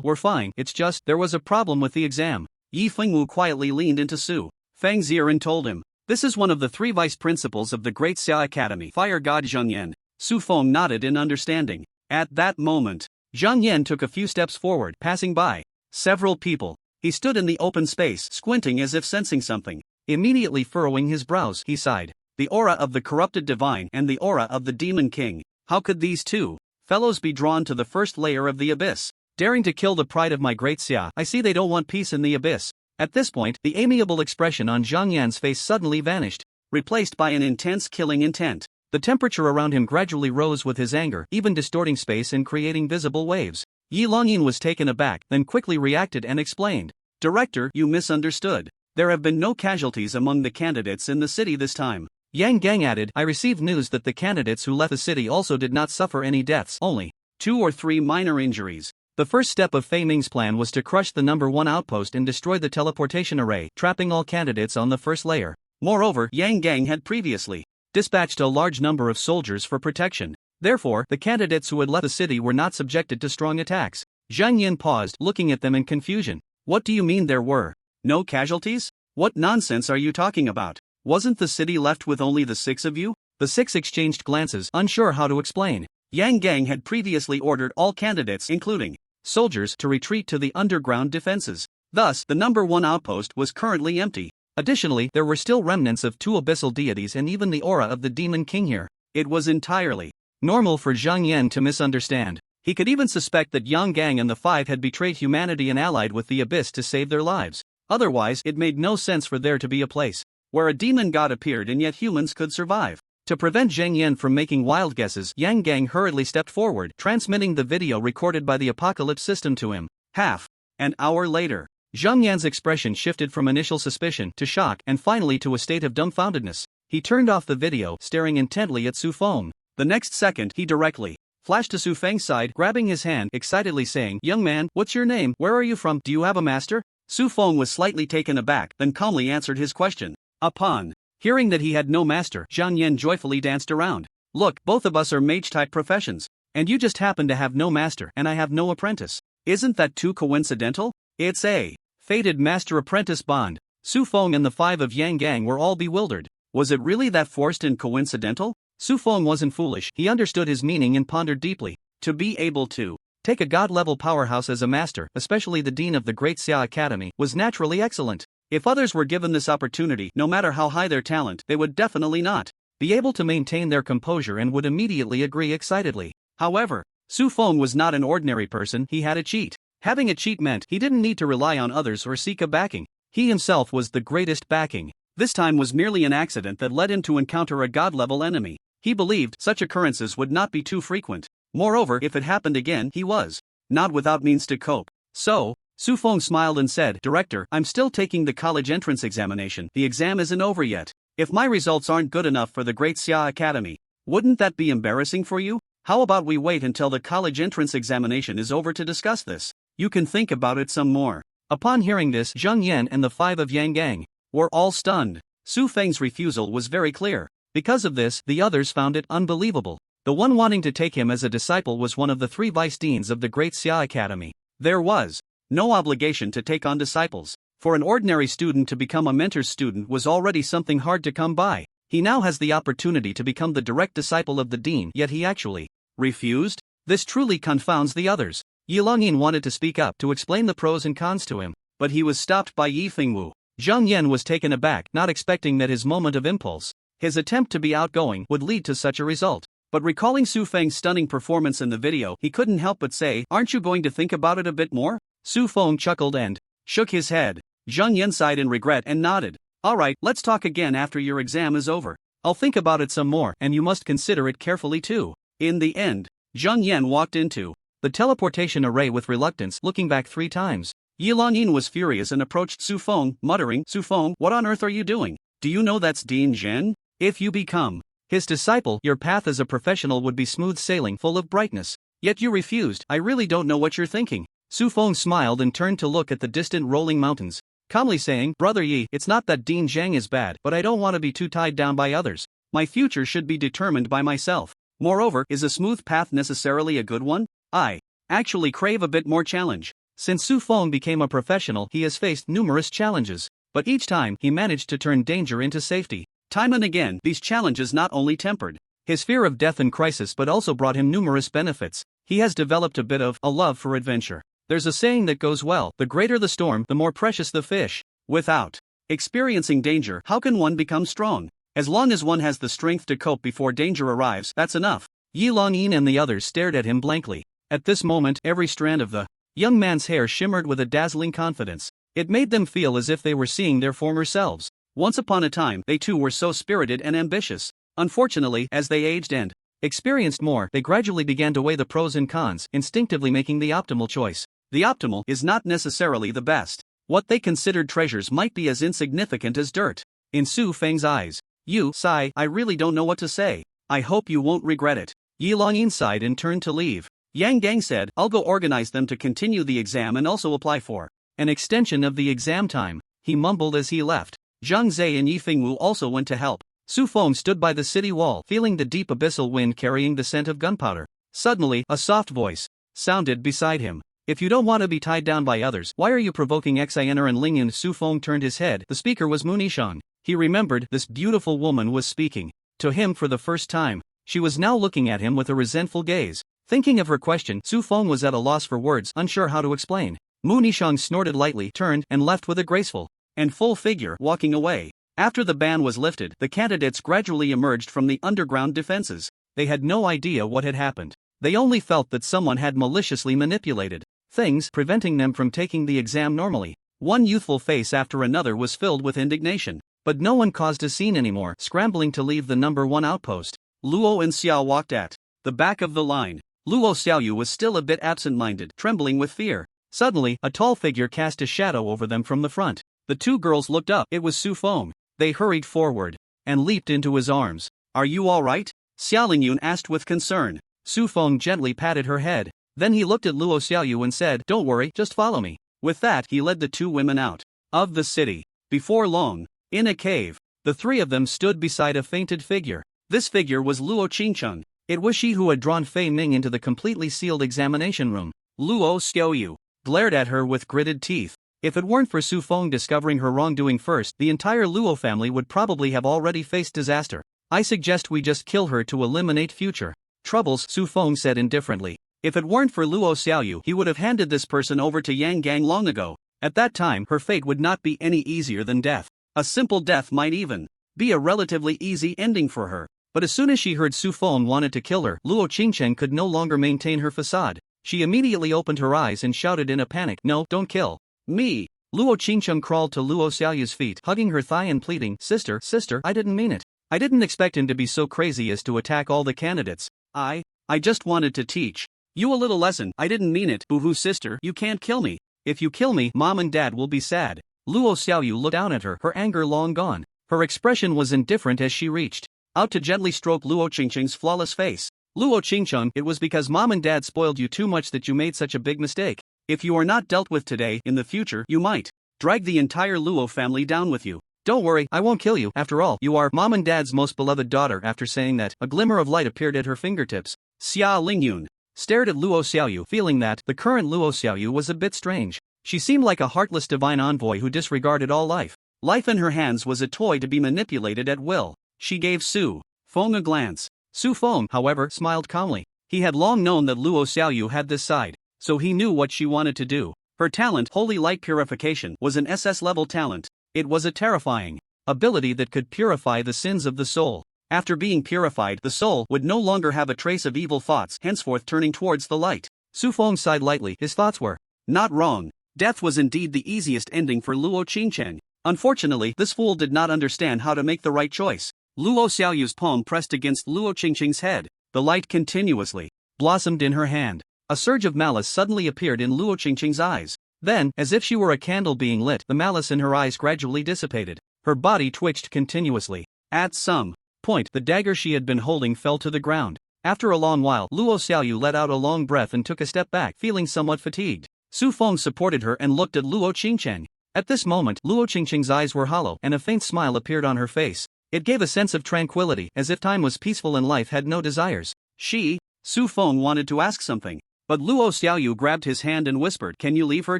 we're fine, it's just, there was a problem with the exam. Yi Fengwu quietly leaned into Su Feng's ear and told him. This is one of the 3 vice principals of the Great Xia Academy, Fire God Zheng Yan. Su Feng nodded in understanding. At that moment, Zheng Yan took a few steps forward, passing by several people. He stood in the open space, squinting as if sensing something. Immediately furrowing his brows, he sighed. The aura of the corrupted divine and the aura of the Demon King. How could these 2 fellows be drawn to the first layer of the abyss? Daring to kill the pride of my Great Xia, I see they don't want peace in the abyss. At this point, the amiable expression on Zheng Yan's face suddenly vanished, replaced by an intense killing intent. The temperature around him gradually rose with his anger, even distorting space and creating visible waves. Yi Longyin was taken aback, then quickly reacted and explained. Director, you misunderstood. There have been no casualties among the candidates in the city this time. Yang Gang added, I received news that the candidates who left the city also did not suffer any deaths, only 2 or 3 minor injuries. The first step of Fei Ming's plan was to crush the number 1 outpost and destroy the teleportation array, trapping all candidates on the first layer. Moreover, Yang Gang had previously dispatched a large number of soldiers for protection. Therefore, the candidates who had left the city were not subjected to strong attacks. Zheng Yan paused, looking at them in confusion. What do you mean there were no casualties? What nonsense are you talking about? Wasn't the city left with only the 6 of you? The 6 exchanged glances, unsure how to explain. Yang Gang had previously ordered all candidates, including soldiers, to retreat to the underground defenses. Thus, the number 1 outpost was currently empty. Additionally, there were still remnants of 2 abyssal deities and even the aura of the Demon King here. It was entirely normal for Zheng Yan to misunderstand. He could even suspect that Yang Gang and the 5 had betrayed humanity and allied with the Abyss to save their lives. Otherwise, it made no sense for there to be a place where a demon god appeared and yet humans could survive. To prevent Zheng Yan from making wild guesses, Yang Gang hurriedly stepped forward, transmitting the video recorded by the Apocalypse system to him. Half an hour later, Zheng Yan's expression shifted from initial suspicion to shock and finally to a state of dumbfoundedness. He turned off the video, staring intently at Su Feng. The next second, he directly flashed to Su Feng's side, grabbing his hand, excitedly saying, Young man, what's your name? Where are you from? Do you have a master? Su Feng was slightly taken aback, then calmly answered his question. Upon hearing that he had no master, Zhang Yan joyfully danced around. Look, both of us are mage-type professions. And you just happen to have no master and I have no apprentice. Isn't that too coincidental? It's a fated master-apprentice bond. Su Feng and the five of Yang Gang were all bewildered. Was it really that forced and coincidental? Su Feng wasn't foolish, he understood his meaning and pondered deeply. To be able to take a god-level powerhouse as a master, especially the dean of the Great Xia Academy, was naturally excellent. If others were given this opportunity, no matter how high their talent, they would definitely not be able to maintain their composure and would immediately agree excitedly. However, Su Feng was not an ordinary person, he had a cheat. Having a cheat meant he didn't need to rely on others or seek a backing. He himself was the greatest backing. This time was merely an accident that led him to encounter a god-level enemy. He believed such occurrences would not be too frequent. Moreover, if it happened again, he was not without means to cope. So, Su Feng smiled and said, Director, I'm still taking the college entrance examination. The exam isn't over yet. If my results aren't good enough for the Great Xia Academy, wouldn't that be embarrassing for you? How about we wait until the college entrance examination is over to discuss this? You can think about it some more. Upon hearing this, Zhang Yan and the five of Yang Gang were all stunned. Su Feng's refusal was very clear. Because of this, the others found it unbelievable. The one wanting to take him as a disciple was one of the three vice deans of the Great Xia Academy. There was no obligation to take on disciples. For an ordinary student to become a mentor's student was already something hard to come by. He now has the opportunity to become the direct disciple of the dean, yet he actually refused? This truly confounds the others. Yi Longyin wanted to speak up to explain the pros and cons to him, but he was stopped by Yi Fengwu. Zhang Yan was taken aback, not expecting that his moment of impulse, his attempt to be outgoing, would lead to such a result. But recalling Su Feng's stunning performance in the video, he couldn't help but say, Aren't you going to think about it a bit more? Su Feng chuckled and shook his head. Zhang Yan sighed in regret and nodded. Alright, let's talk again after your exam is over. I'll think about it some more, and you must consider it carefully too. In the end, Zhang Yan walked into the teleportation array with reluctance, looking back 3 times. Yi Longyin was furious and approached Su Feng, muttering, Su Feng, what on earth are you doing? Do you know that's Dean Zhen? If you become his disciple, your path as a professional would be smooth sailing, full of brightness. Yet you refused. I really don't know what you're thinking. Su Feng smiled and turned to look at the distant rolling mountains, calmly saying, Brother Yi, it's not that Dean Zhang is bad, but I don't want to be too tied down by others. My future should be determined by myself. Moreover, is a smooth path necessarily a good one? I actually crave a bit more challenge. Since Su Feng became a professional, he has faced numerous challenges, but each time he managed to turn danger into safety. Time and again, these challenges not only tempered his fear of death and crisis but also brought him numerous benefits. He has developed a bit of a love for adventure. There's a saying that goes well, the greater the storm, the more precious the fish. Without experiencing danger, how can one become strong? As long as one has the strength to cope before danger arrives, that's enough. Yi Longyin and the others stared at him blankly. At this moment, every strand of the young man's hair shimmered with a dazzling confidence. It made them feel as if they were seeing their former selves. Once upon a time, they too were so spirited and ambitious. Unfortunately, as they aged and experienced more, they gradually began to weigh the pros and cons, instinctively making the optimal choice. The optimal is not necessarily the best. What they considered treasures might be as insignificant as dirt. In Su Feng's eyes, you sigh, I really don't know what to say. I hope you won't regret it. Yi Longyin sighed and turned to leave. Yang Gang said, I'll go organize them to continue the exam and also apply for an extension of the exam time. He mumbled as he left. Zhang Zhe and Yi Fengwu also went to help. Su Feng stood by the city wall, feeling the deep abyssal wind carrying the scent of gunpowder. Suddenly, a soft voice sounded beside him. If you don't want to be tied down by others, why are you provoking Xianer and Lingyun? Su Feng turned his head. The speaker was Munishang. He remembered this beautiful woman was speaking to him for the first time. She was now looking at him with a resentful gaze. Thinking of her question, Su Feng was at a loss for words, unsure how to explain. Munishang snorted lightly, turned, and left with a graceful and full figure, walking away. After the ban was lifted, the candidates gradually emerged from the underground defenses. They had no idea what had happened. They only felt that someone had maliciously manipulated things, preventing them from taking the exam normally. One youthful face after another was filled with indignation. But no one caused a scene anymore, scrambling to leave the number 1 outpost. Luo and Xiao walked at the back of the line. Luo Xiaoyu was still a bit absent-minded, trembling with fear. Suddenly, a tall figure cast a shadow over them from the front. The 2 girls looked up. It was Su Feng. They hurried forward and leaped into his arms. Are you all right? Xiao Lingyun asked with concern. Su Feng gently patted her head. Then he looked at Luo Xiaoyu and said, Don't worry, just follow me. With that, he led the two women out of the city. Before long, in a cave, the three of them stood beside a fainted figure. This figure was Luo Qingcheng. It was she who had drawn Fei Ming into the completely sealed examination room. Luo Xiaoyu glared at her with gritted teeth. If it weren't for Su Feng discovering her wrongdoing first, the entire Luo family would probably have already faced disaster. I suggest we just kill her to eliminate future troubles, Su Feng said indifferently. If it weren't for Luo Xiaoyu, he would have handed this person over to Yang Gang long ago. At that time, her fate would not be any easier than death. A simple death might even be a relatively easy ending for her. But as soon as she heard Su Feng wanted to kill her, Luo Qingcheng could no longer maintain her facade. She immediately opened her eyes and shouted in a panic, "No, don't kill me." Luo Qingcheng crawled to Luo Xiaoyu's feet, hugging her thigh and pleading, Sister, I didn't mean it. I didn't expect him to be so crazy as to attack all the candidates. I just wanted to teach you a little lesson. I didn't mean it. Boo-hoo, sister, you can't kill me. If you kill me, Mom and Dad will be sad. Luo Xiaoyu looked down at her, her anger long gone. Her expression was indifferent as she reached out to gently stroke Luo Qingcheng's flawless face. Luo Qingcheng, it was because Mom and Dad spoiled you too much that you made such a big mistake. If you are not dealt with today, in the future, you might drag the entire Luo family down with you. Don't worry, I won't kill you. After all, you are Mom and Dad's most beloved daughter. After saying that, a glimmer of light appeared at her fingertips. Xia Lingyun stared at Luo Xiaoyu, feeling that the current Luo Xiaoyu was a bit strange. She seemed like a heartless divine envoy who disregarded all life. Life in her hands was a toy to be manipulated at will. She gave Su Feng a glance. Su Feng, however, smiled calmly. He had long known that Luo Xiaoyu had this side, so he knew what she wanted to do. Her talent, Holy Light Purification, was an SS-level talent. It was a terrifying ability that could purify the sins of the soul. After being purified, the soul would no longer have a trace of evil thoughts, henceforth turning towards the light. Su Feng sighed lightly. His thoughts were not wrong. Death was indeed the easiest ending for Luo Qingcheng. Unfortunately, this fool did not understand how to make the right choice. Luo Xiaoyu's palm pressed against Luo Qingcheng's head. The light continuously blossomed in her hand. A surge of malice suddenly appeared in Luo Qingcheng's eyes. Then, as if she were a candle being lit, the malice in her eyes gradually dissipated. Her body twitched continuously. At some point, the dagger she had been holding fell to the ground. After a long while, Luo Xiaoyu let out a long breath and took a step back, feeling somewhat fatigued. Su Feng supported her and looked at Luo Qingcheng. At this moment, Luo Qingcheng's eyes were hollow, and a faint smile appeared on her face. It gave a sense of tranquility, as if time was peaceful and life had no desires. Su Feng wanted to ask something, but Luo Xiaoyu grabbed his hand and whispered, "Can you leave her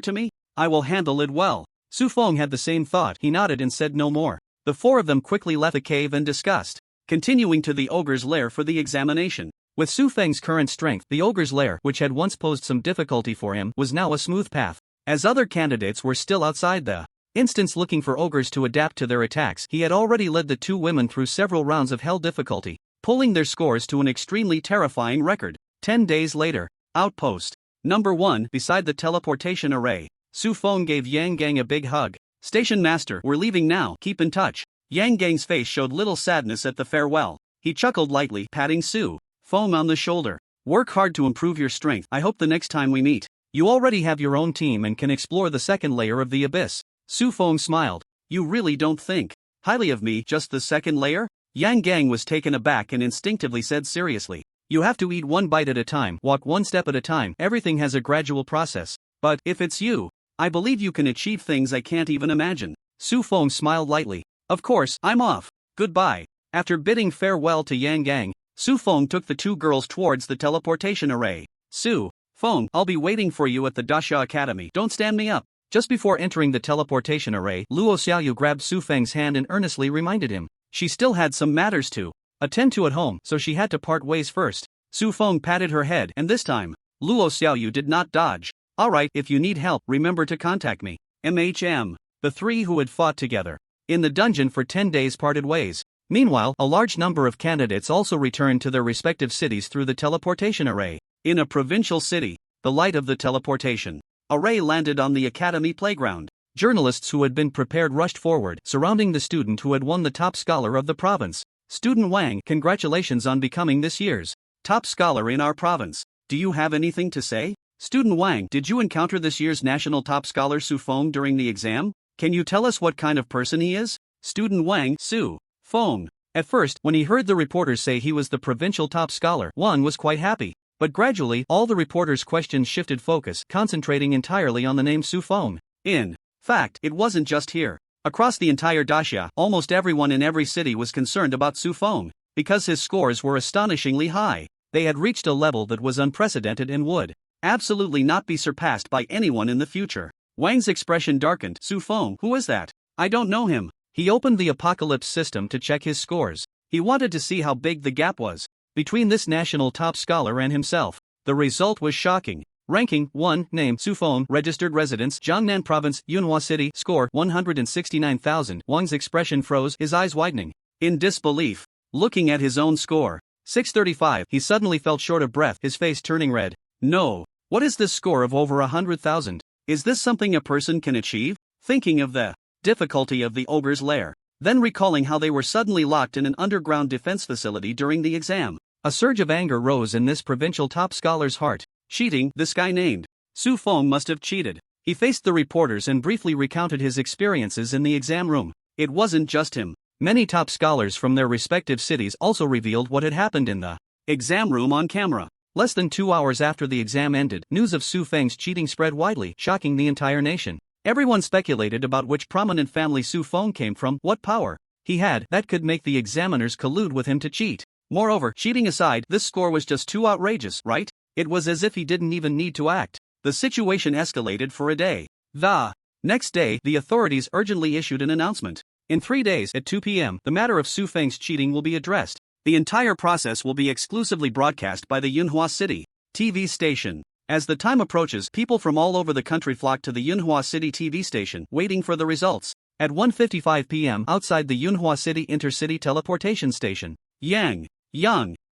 to me? I will handle it well." Su Feng had the same thought. He nodded and said no more. The four of them quickly left the cave and discussed continuing to the ogre's lair for the examination. With Su Feng's current strength, the ogre's lair, which had once posed some difficulty for him, was now a smooth path. As other candidates were still outside the instance looking for ogres to adapt to their attacks, he had already led the two women through several rounds of hell difficulty, pulling their scores to an extremely terrifying record. 10 days later, Outpost Number 1, beside the teleportation array, Su Feng gave Yang Gang a big hug. "Station Master, we're leaving now, keep in touch." Yang Gang's face showed little sadness at the farewell. He chuckled lightly, patting Su Feng on the shoulder. "Work hard to improve your strength. I hope the next time we meet, you already have your own team and can explore the second layer of the abyss." Su Feng smiled. "You really don't think highly of me, just the second layer?" Yang Gang was taken aback and instinctively said seriously, "You have to eat one bite at a time, walk one step at a time. Everything has a gradual process. But, if it's you, I believe you can achieve things I can't even imagine." Su Feng smiled lightly. "Of course, I'm off. Goodbye." After bidding farewell to Yang Gang, Su Feng took the two girls towards the teleportation array. "Su Feng, I'll be waiting for you at the Dasha Academy. Don't stand me up." Just before entering the teleportation array, Luo Xiaoyu grabbed Su Feng's hand and earnestly reminded him she still had some matters to attend to at home, so she had to part ways first. Su Feng patted her head, and this time, Luo Xiaoyu did not dodge. "Alright, if you need help, remember to contact me." The three who had fought together in the dungeon for 10 days parted ways. Meanwhile, a large number of candidates also returned to their respective cities through the teleportation array. In a provincial city, the light of the teleportation array landed on the academy playground. Journalists who had been prepared rushed forward, surrounding the student who had won the top scholar of the province. "Student Wang, congratulations on becoming this year's top scholar in our province. Do you have anything to say?" "Student Wang, did you encounter this year's national top scholar Su Feng during the exam? Can you tell us what kind of person he is?" Student Wang, Su Feng. At first, when he heard the reporters say he was the provincial top scholar, Wang was quite happy. But gradually, all the reporters' questions shifted focus, concentrating entirely on the name Su Feng. In fact, it wasn't just here. Across the entire daxia, almost everyone in every city was concerned about Su Feng, because his scores were astonishingly high. They had reached a level that was unprecedented and would absolutely not be surpassed by anyone in the future. Wang's expression darkened. Su Feng, who is that? I don't know him. He opened the Apocalypse system to check his scores. He wanted to see how big the gap was between this national top scholar and himself. The result was shocking. Ranking 1, name Su Feng, registered residence Jiangnan Province, Yunhua City, score 169,000. Wang's expression froze, his eyes widening in disbelief. Looking at his own score, 635, he suddenly felt short of breath, his face turning red. No. What is this score of over 100,000? Is this something a person can achieve? Thinking of the difficulty of the ogre's lair, then recalling how they were suddenly locked in an underground defense facility during the exam, a surge of anger rose in this provincial top scholar's heart. Cheating, this guy named Su Feng must have cheated. He faced the reporters and briefly recounted his experiences in the exam room. It wasn't just him. Many top scholars from their respective cities also revealed what had happened in the exam room on camera. Less than 2 hours after the exam ended, news of Su Feng's cheating spread widely, shocking the entire nation. Everyone speculated about which prominent family Su Feng came from, what power he had that could make the examiners collude with him to cheat. Moreover, cheating aside, this score was just too outrageous, right? It was as if he didn't even need to act. The situation escalated for a day. The next day, the authorities urgently issued an announcement. In 3 days, at 2 p.m., the matter of Su Feng's cheating will be addressed. The entire process will be exclusively broadcast by the Yunhua City TV station. As the time approaches, people from all over the country flock to the Yunhua City TV station, waiting for the results. At 1:55 p.m., outside the Yunhua City Intercity Teleportation Station, Yang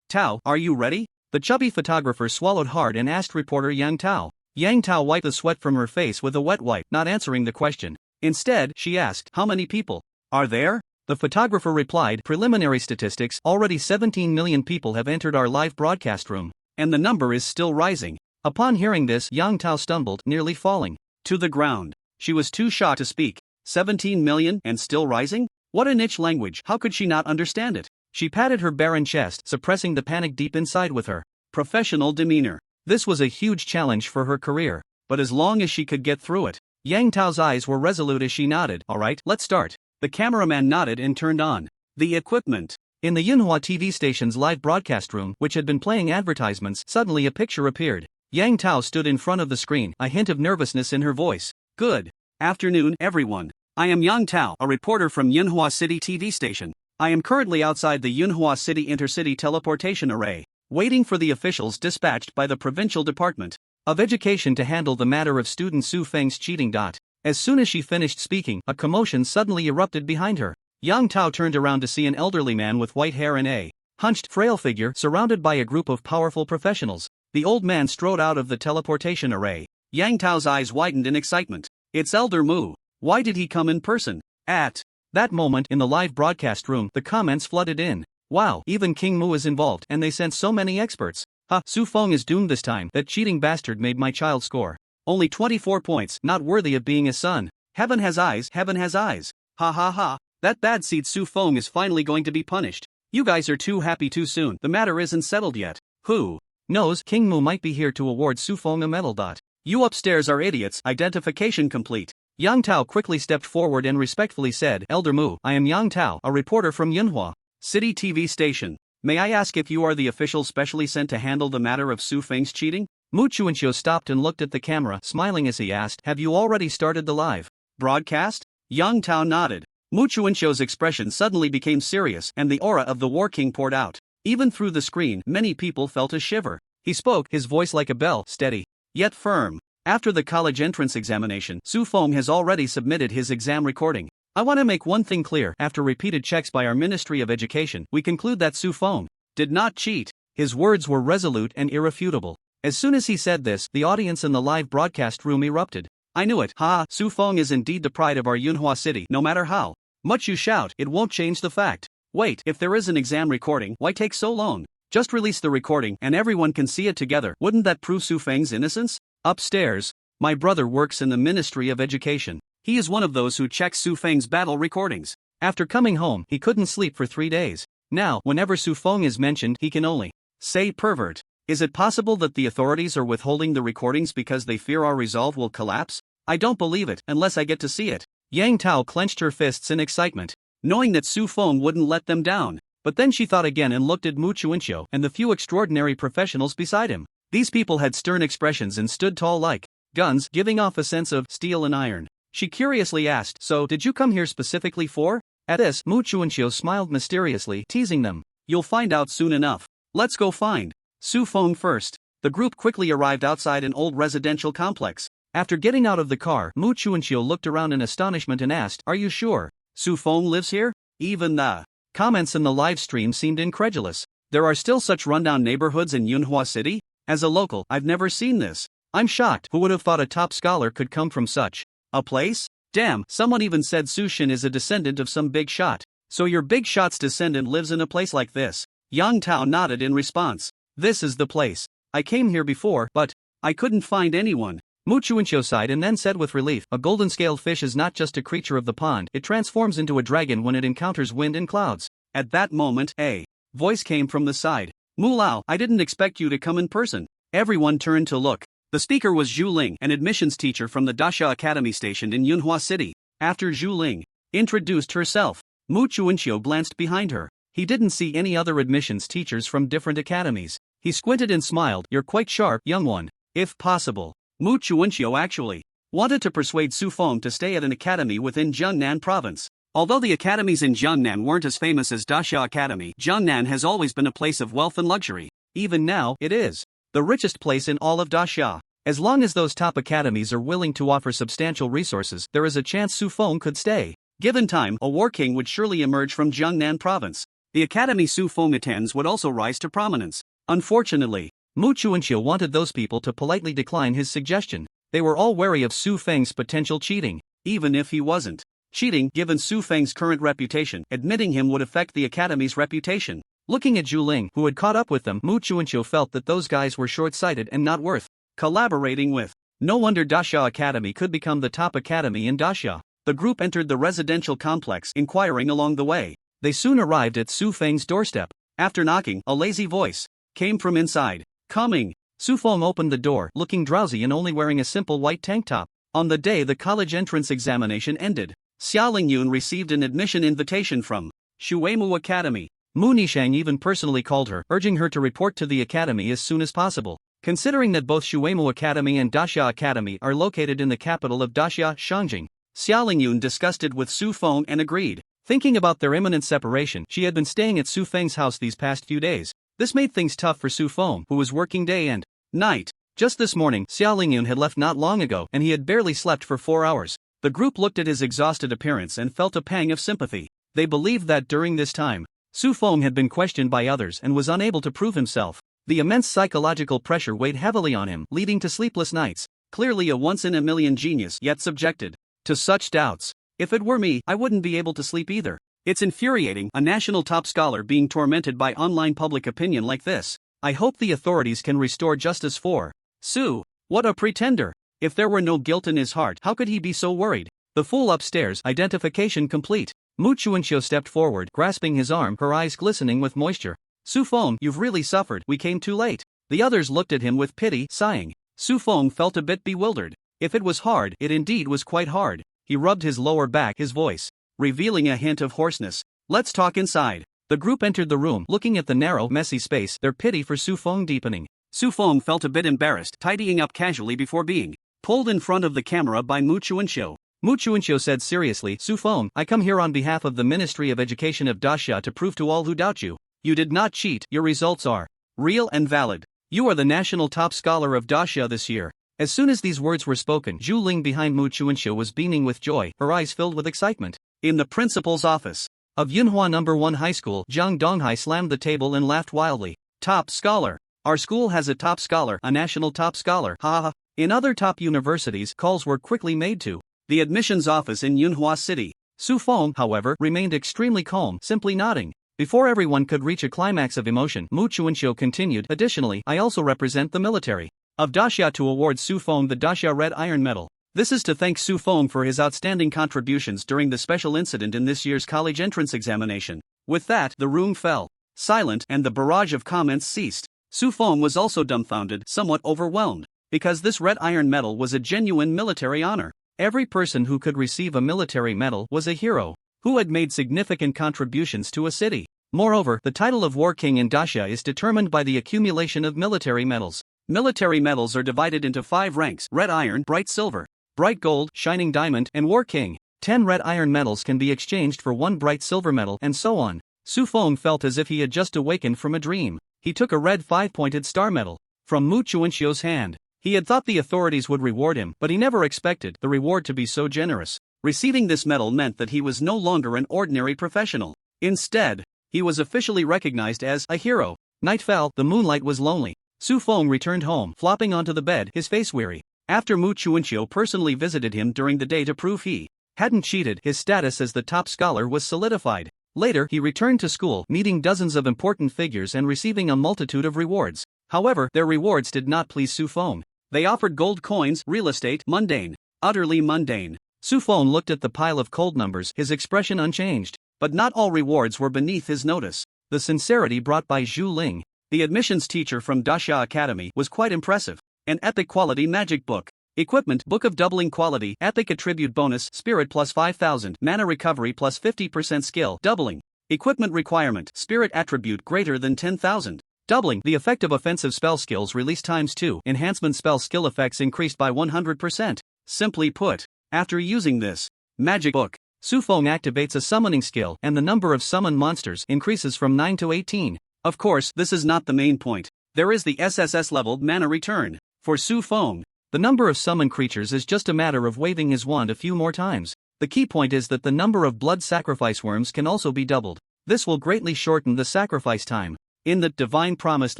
Tao, are you ready? The chubby photographer swallowed hard and asked reporter Yang Tao. Yang Tao wiped the sweat from her face with a wet wipe, not answering the question. Instead, she asked, how many people are there? The photographer replied, preliminary statistics, already 17 million people have entered our live broadcast room, and the number is still rising. Upon hearing this, Yang Tao stumbled, nearly falling to the ground. She was too shocked to speak. 17 million and still rising? What a niche language, how could she not understand it? She patted her barren chest, suppressing the panic deep inside with her professional demeanor. This was a huge challenge for her career, but as long as she could get through it. Yang Tao's eyes were resolute as she nodded. Alright, let's start. The cameraman nodded and turned on the equipment. In the Yunhua TV station's live broadcast room, which had been playing advertisements, suddenly a picture appeared. Yang Tao stood in front of the screen, a hint of nervousness in her voice. Good afternoon, everyone. I am Yang Tao, a reporter from Yunhua City TV station. I am currently outside the Yunhua City Intercity Teleportation Array, waiting for the officials dispatched by the Provincial Department of Education to handle the matter of student Su Feng's cheating. As soon as she finished speaking, a commotion suddenly erupted behind her. Yang Tao turned around to see an elderly man with white hair and a hunched, frail figure surrounded by a group of powerful professionals. The old man strode out of the teleportation array. Yang Tao's eyes widened in excitement. It's Elder Mu. Why did he come in person? At that moment, in the live broadcast room, the comments flooded in. Wow, even King Mu is involved, and they sent so many experts. Su Feng is doomed this time. That cheating bastard made my child score only 24 points, not worthy of being his son. Heaven has eyes, heaven has eyes. Ha ha ha. That bad seed Su Feng is finally going to be punished. You guys are too happy too soon. The matter isn't settled yet. Who knows, King Mu might be here to award Su Feng a medal. You upstairs are idiots. Identification complete. Yang Tao quickly stepped forward and respectfully said, Elder Mu, I am Yang Tao, a reporter from Yunhua City TV station. May I ask if you are the official specially sent to handle the matter of Su Feng's cheating? Mu Chuanxiu stopped and looked at the camera, smiling as he asked, have you already started the live broadcast? Yang Tao nodded. Mu Chuanxiu's expression suddenly became serious, and the aura of the War King poured out. Even through the screen, many people felt a shiver. He spoke, his voice like a bell, steady, yet firm. After the college entrance examination, Su Feng has already submitted his exam recording. I want to make one thing clear. After repeated checks by our Ministry of Education, we conclude that Su Feng did not cheat. His words were resolute and irrefutable. As soon as he said this, the audience in the live broadcast room erupted. I knew it. Ha! Su Feng is indeed the pride of our Yunhua City. No matter how much you shout, it won't change the fact. Wait, if there is an exam recording, why take so long? Just release the recording and everyone can see it together. Wouldn't that prove Su Feng's innocence? Upstairs, my brother works in the Ministry of Education. He is one of those who checks Su Feng's battle recordings. After coming home, he couldn't sleep for 3 days. Now, whenever Su Feng is mentioned, he can only say pervert. Is it possible that the authorities are withholding the recordings because they fear our resolve will collapse? I don't believe it unless I get to see it. Yang Tao clenched her fists in excitement, knowing that Su Feng wouldn't let them down. But then she thought again and looked at Mu Chuanxiu and the few extraordinary professionals beside him. These people had stern expressions and stood tall like guns, giving off a sense of steel and iron. She curiously asked, "So, did you come here specifically for?" At this, Mu Chuanxiu smiled mysteriously, teasing them. "You'll find out soon enough. Let's go find Su Feng first." The group quickly arrived outside an old residential complex. After getting out of the car, Mu Chuanxiu looked around in astonishment and asked, "Are you sure Su Feng lives here?" Even the comments in the live stream seemed incredulous. There are still such rundown neighborhoods in Yunhua City? As a local, I've never seen this. I'm shocked. Who would have thought a top scholar could come from such a place? Damn, someone even said Su Shin is a descendant of some big shot. So your big shot's descendant lives in a place like this? Yang Tao nodded in response. This is the place. I came here before, but I couldn't find anyone. Mu Chuanxiu sighed and then said with relief, "A golden-scaled fish is not just a creature of the pond, it transforms into a dragon when it encounters wind and clouds." At that moment, a voice came from the side. "Mu Lao, I didn't expect you to come in person." Everyone turned to look. The speaker was Zhu Ling, an admissions teacher from the Daxia Academy stationed in Yunhua City. After Zhu Ling introduced herself, Mu Chuanxiu glanced behind her. He didn't see any other admissions teachers from different academies. He squinted and smiled. "You're quite sharp, young one. If possible." Mu Chuanxiu actually wanted to persuade Su Feng to stay at an academy within Jiangnan province. Although the academies in Jiangnan weren't as famous as Daxia Academy, Jiangnan has always been a place of wealth and luxury. Even now, it is the richest place in all of Daxia. As long as those top academies are willing to offer substantial resources, there is a chance Su Feng could stay. Given time, a war king would surely emerge from Jiangnan province. The academy Su Feng attends would also rise to prominence. Unfortunately, Mu Chuanxiu wanted those people to politely decline his suggestion. They were all wary of Su Feng's potential cheating. Even if he wasn't cheating, given Su Feng's current reputation, admitting him would affect the academy's reputation. Looking at Zhu Ling, who had caught up with them, Mu Chuanxiu felt that those guys were short-sighted and not worth collaborating with. No wonder Daxia Academy could become the top academy in Daxia. The group entered the residential complex, inquiring along the way. They soon arrived at Su Feng's doorstep. After knocking, a lazy voice came from inside. "Coming." Su Feng opened the door, looking drowsy and only wearing a simple white tank top. On the day the college entrance examination ended, Xia Lingyun received an admission invitation from Shuemu Academy. Mu Nishang even personally called her, urging her to report to the academy as soon as possible. Considering that both Shuemu Academy and Daxia Academy are located in the capital of Daxia, Shangjing, Xia Lingyun discussed it with Su Feng and agreed. Thinking about their imminent separation, she had been staying at Su Feng's house these past few days. This made things tough for Su Feng, who was working day and night. Just this morning, Xia Lingyun had left not long ago, and he had barely slept for 4 hours. The group looked at his exhausted appearance and felt a pang of sympathy. They believed that during this time, Su Feng had been questioned by others and was unable to prove himself. The immense psychological pressure weighed heavily on him, leading to sleepless nights. Clearly a once-in-a-million genius, yet subjected to such doubts. If it were me, I wouldn't be able to sleep either. It's infuriating, a national top scholar being tormented by online public opinion like this. I hope the authorities can restore justice for Su. What a pretender. If there were no guilt in his heart, how could he be so worried? The fool upstairs, identification complete. Mu Chuanxiu stepped forward, grasping his arm, her eyes glistening with moisture. "Su Feng, you've really suffered, we came too late." The others looked at him with pity, sighing. Su Feng felt a bit bewildered. If it was hard, it indeed was quite hard. He rubbed his lower back, his voice revealing a hint of hoarseness. "Let's talk inside." The group entered the room, looking at the narrow, messy space, their pity for Su Feng deepening. Su Feng felt a bit embarrassed, tidying up casually before being pulled in front of the camera by Mu Chuanxiu. Mu Chuanxiu said seriously, "Su Feng, I come here on behalf of the Ministry of Education of Daxia to prove to all who doubt you. You did not cheat, your results are real and valid. You are the national top scholar of Daxia this year." As soon as these words were spoken, Zhu Ling behind Mu Chuanxiu was beaming with joy, her eyes filled with excitement. In the principal's office of Yunhua No. 1 High School, Zhang Donghai slammed the table and laughed wildly. "Top scholar. Our school has a top scholar, a national top scholar, ha ha ha." In other top universities, calls were quickly made to the admissions office in Yunhua City. Su Feng, however, remained extremely calm, simply nodding. Before everyone could reach a climax of emotion, Mu Chuanxiu continued, "Additionally, I also represent the military of Daxia to award Su Feng the Daxia Red Iron Medal. This is to thank Su Feng for his outstanding contributions during the special incident in this year's college entrance examination." With that, the room fell silent and the barrage of comments ceased. Su Feng was also dumbfounded, somewhat overwhelmed, because this red iron medal was a genuine military honor. Every person who could receive a military medal was a hero, who had made significant contributions to a city. Moreover, the title of War King in Daxia is determined by the accumulation of military medals. Military medals are divided into 5 ranks: red iron, bright silver, bright gold, shining diamond, and War King. 10 red iron medals can be exchanged for 1 bright silver medal, and so on. Su Feng felt as if he had just awakened from a dream. He took a red 5-pointed star medal from Mu Chuanxiu's hand. He had thought the authorities would reward him, but he never expected the reward to be so generous. Receiving this medal meant that he was no longer an ordinary professional. Instead, he was officially recognized as a hero. Night fell, the moonlight was lonely. Su Feng returned home, flopping onto the bed, his face weary. After Mu Chuanxiu personally visited him during the day to prove he hadn't cheated, his status as the top scholar was solidified. Later, he returned to school, meeting dozens of important figures and receiving a multitude of rewards. However, their rewards did not please Su Feng. They offered gold coins, real estate, mundane, utterly mundane. Su Feng looked at the pile of cold numbers, his expression unchanged. But not all rewards were beneath his notice. The sincerity brought by Zhu Ling, the admissions teacher from Daxia Academy, was quite impressive. An epic quality magic book. Equipment: Book of Doubling Quality, Epic Attribute Bonus, Spirit plus 5000, Mana Recovery plus 50% Skill Doubling. Equipment requirement: Spirit Attribute greater than 10,000. Doubling. The effect of offensive spell skills release times 2. Enhancement spell skill effects increased by 100%. Simply put, after using this magic book, Su Feng activates a summoning skill, and the number of summoned monsters increases from 9 to 18. Of course, this is not the main point. There is the SSS leveled mana return. For Su Feng, the number of summoned creatures is just a matter of waving his wand a few more times. The key point is that the number of blood sacrifice worms can also be doubled. This will greatly shorten the sacrifice time in the Divine Promised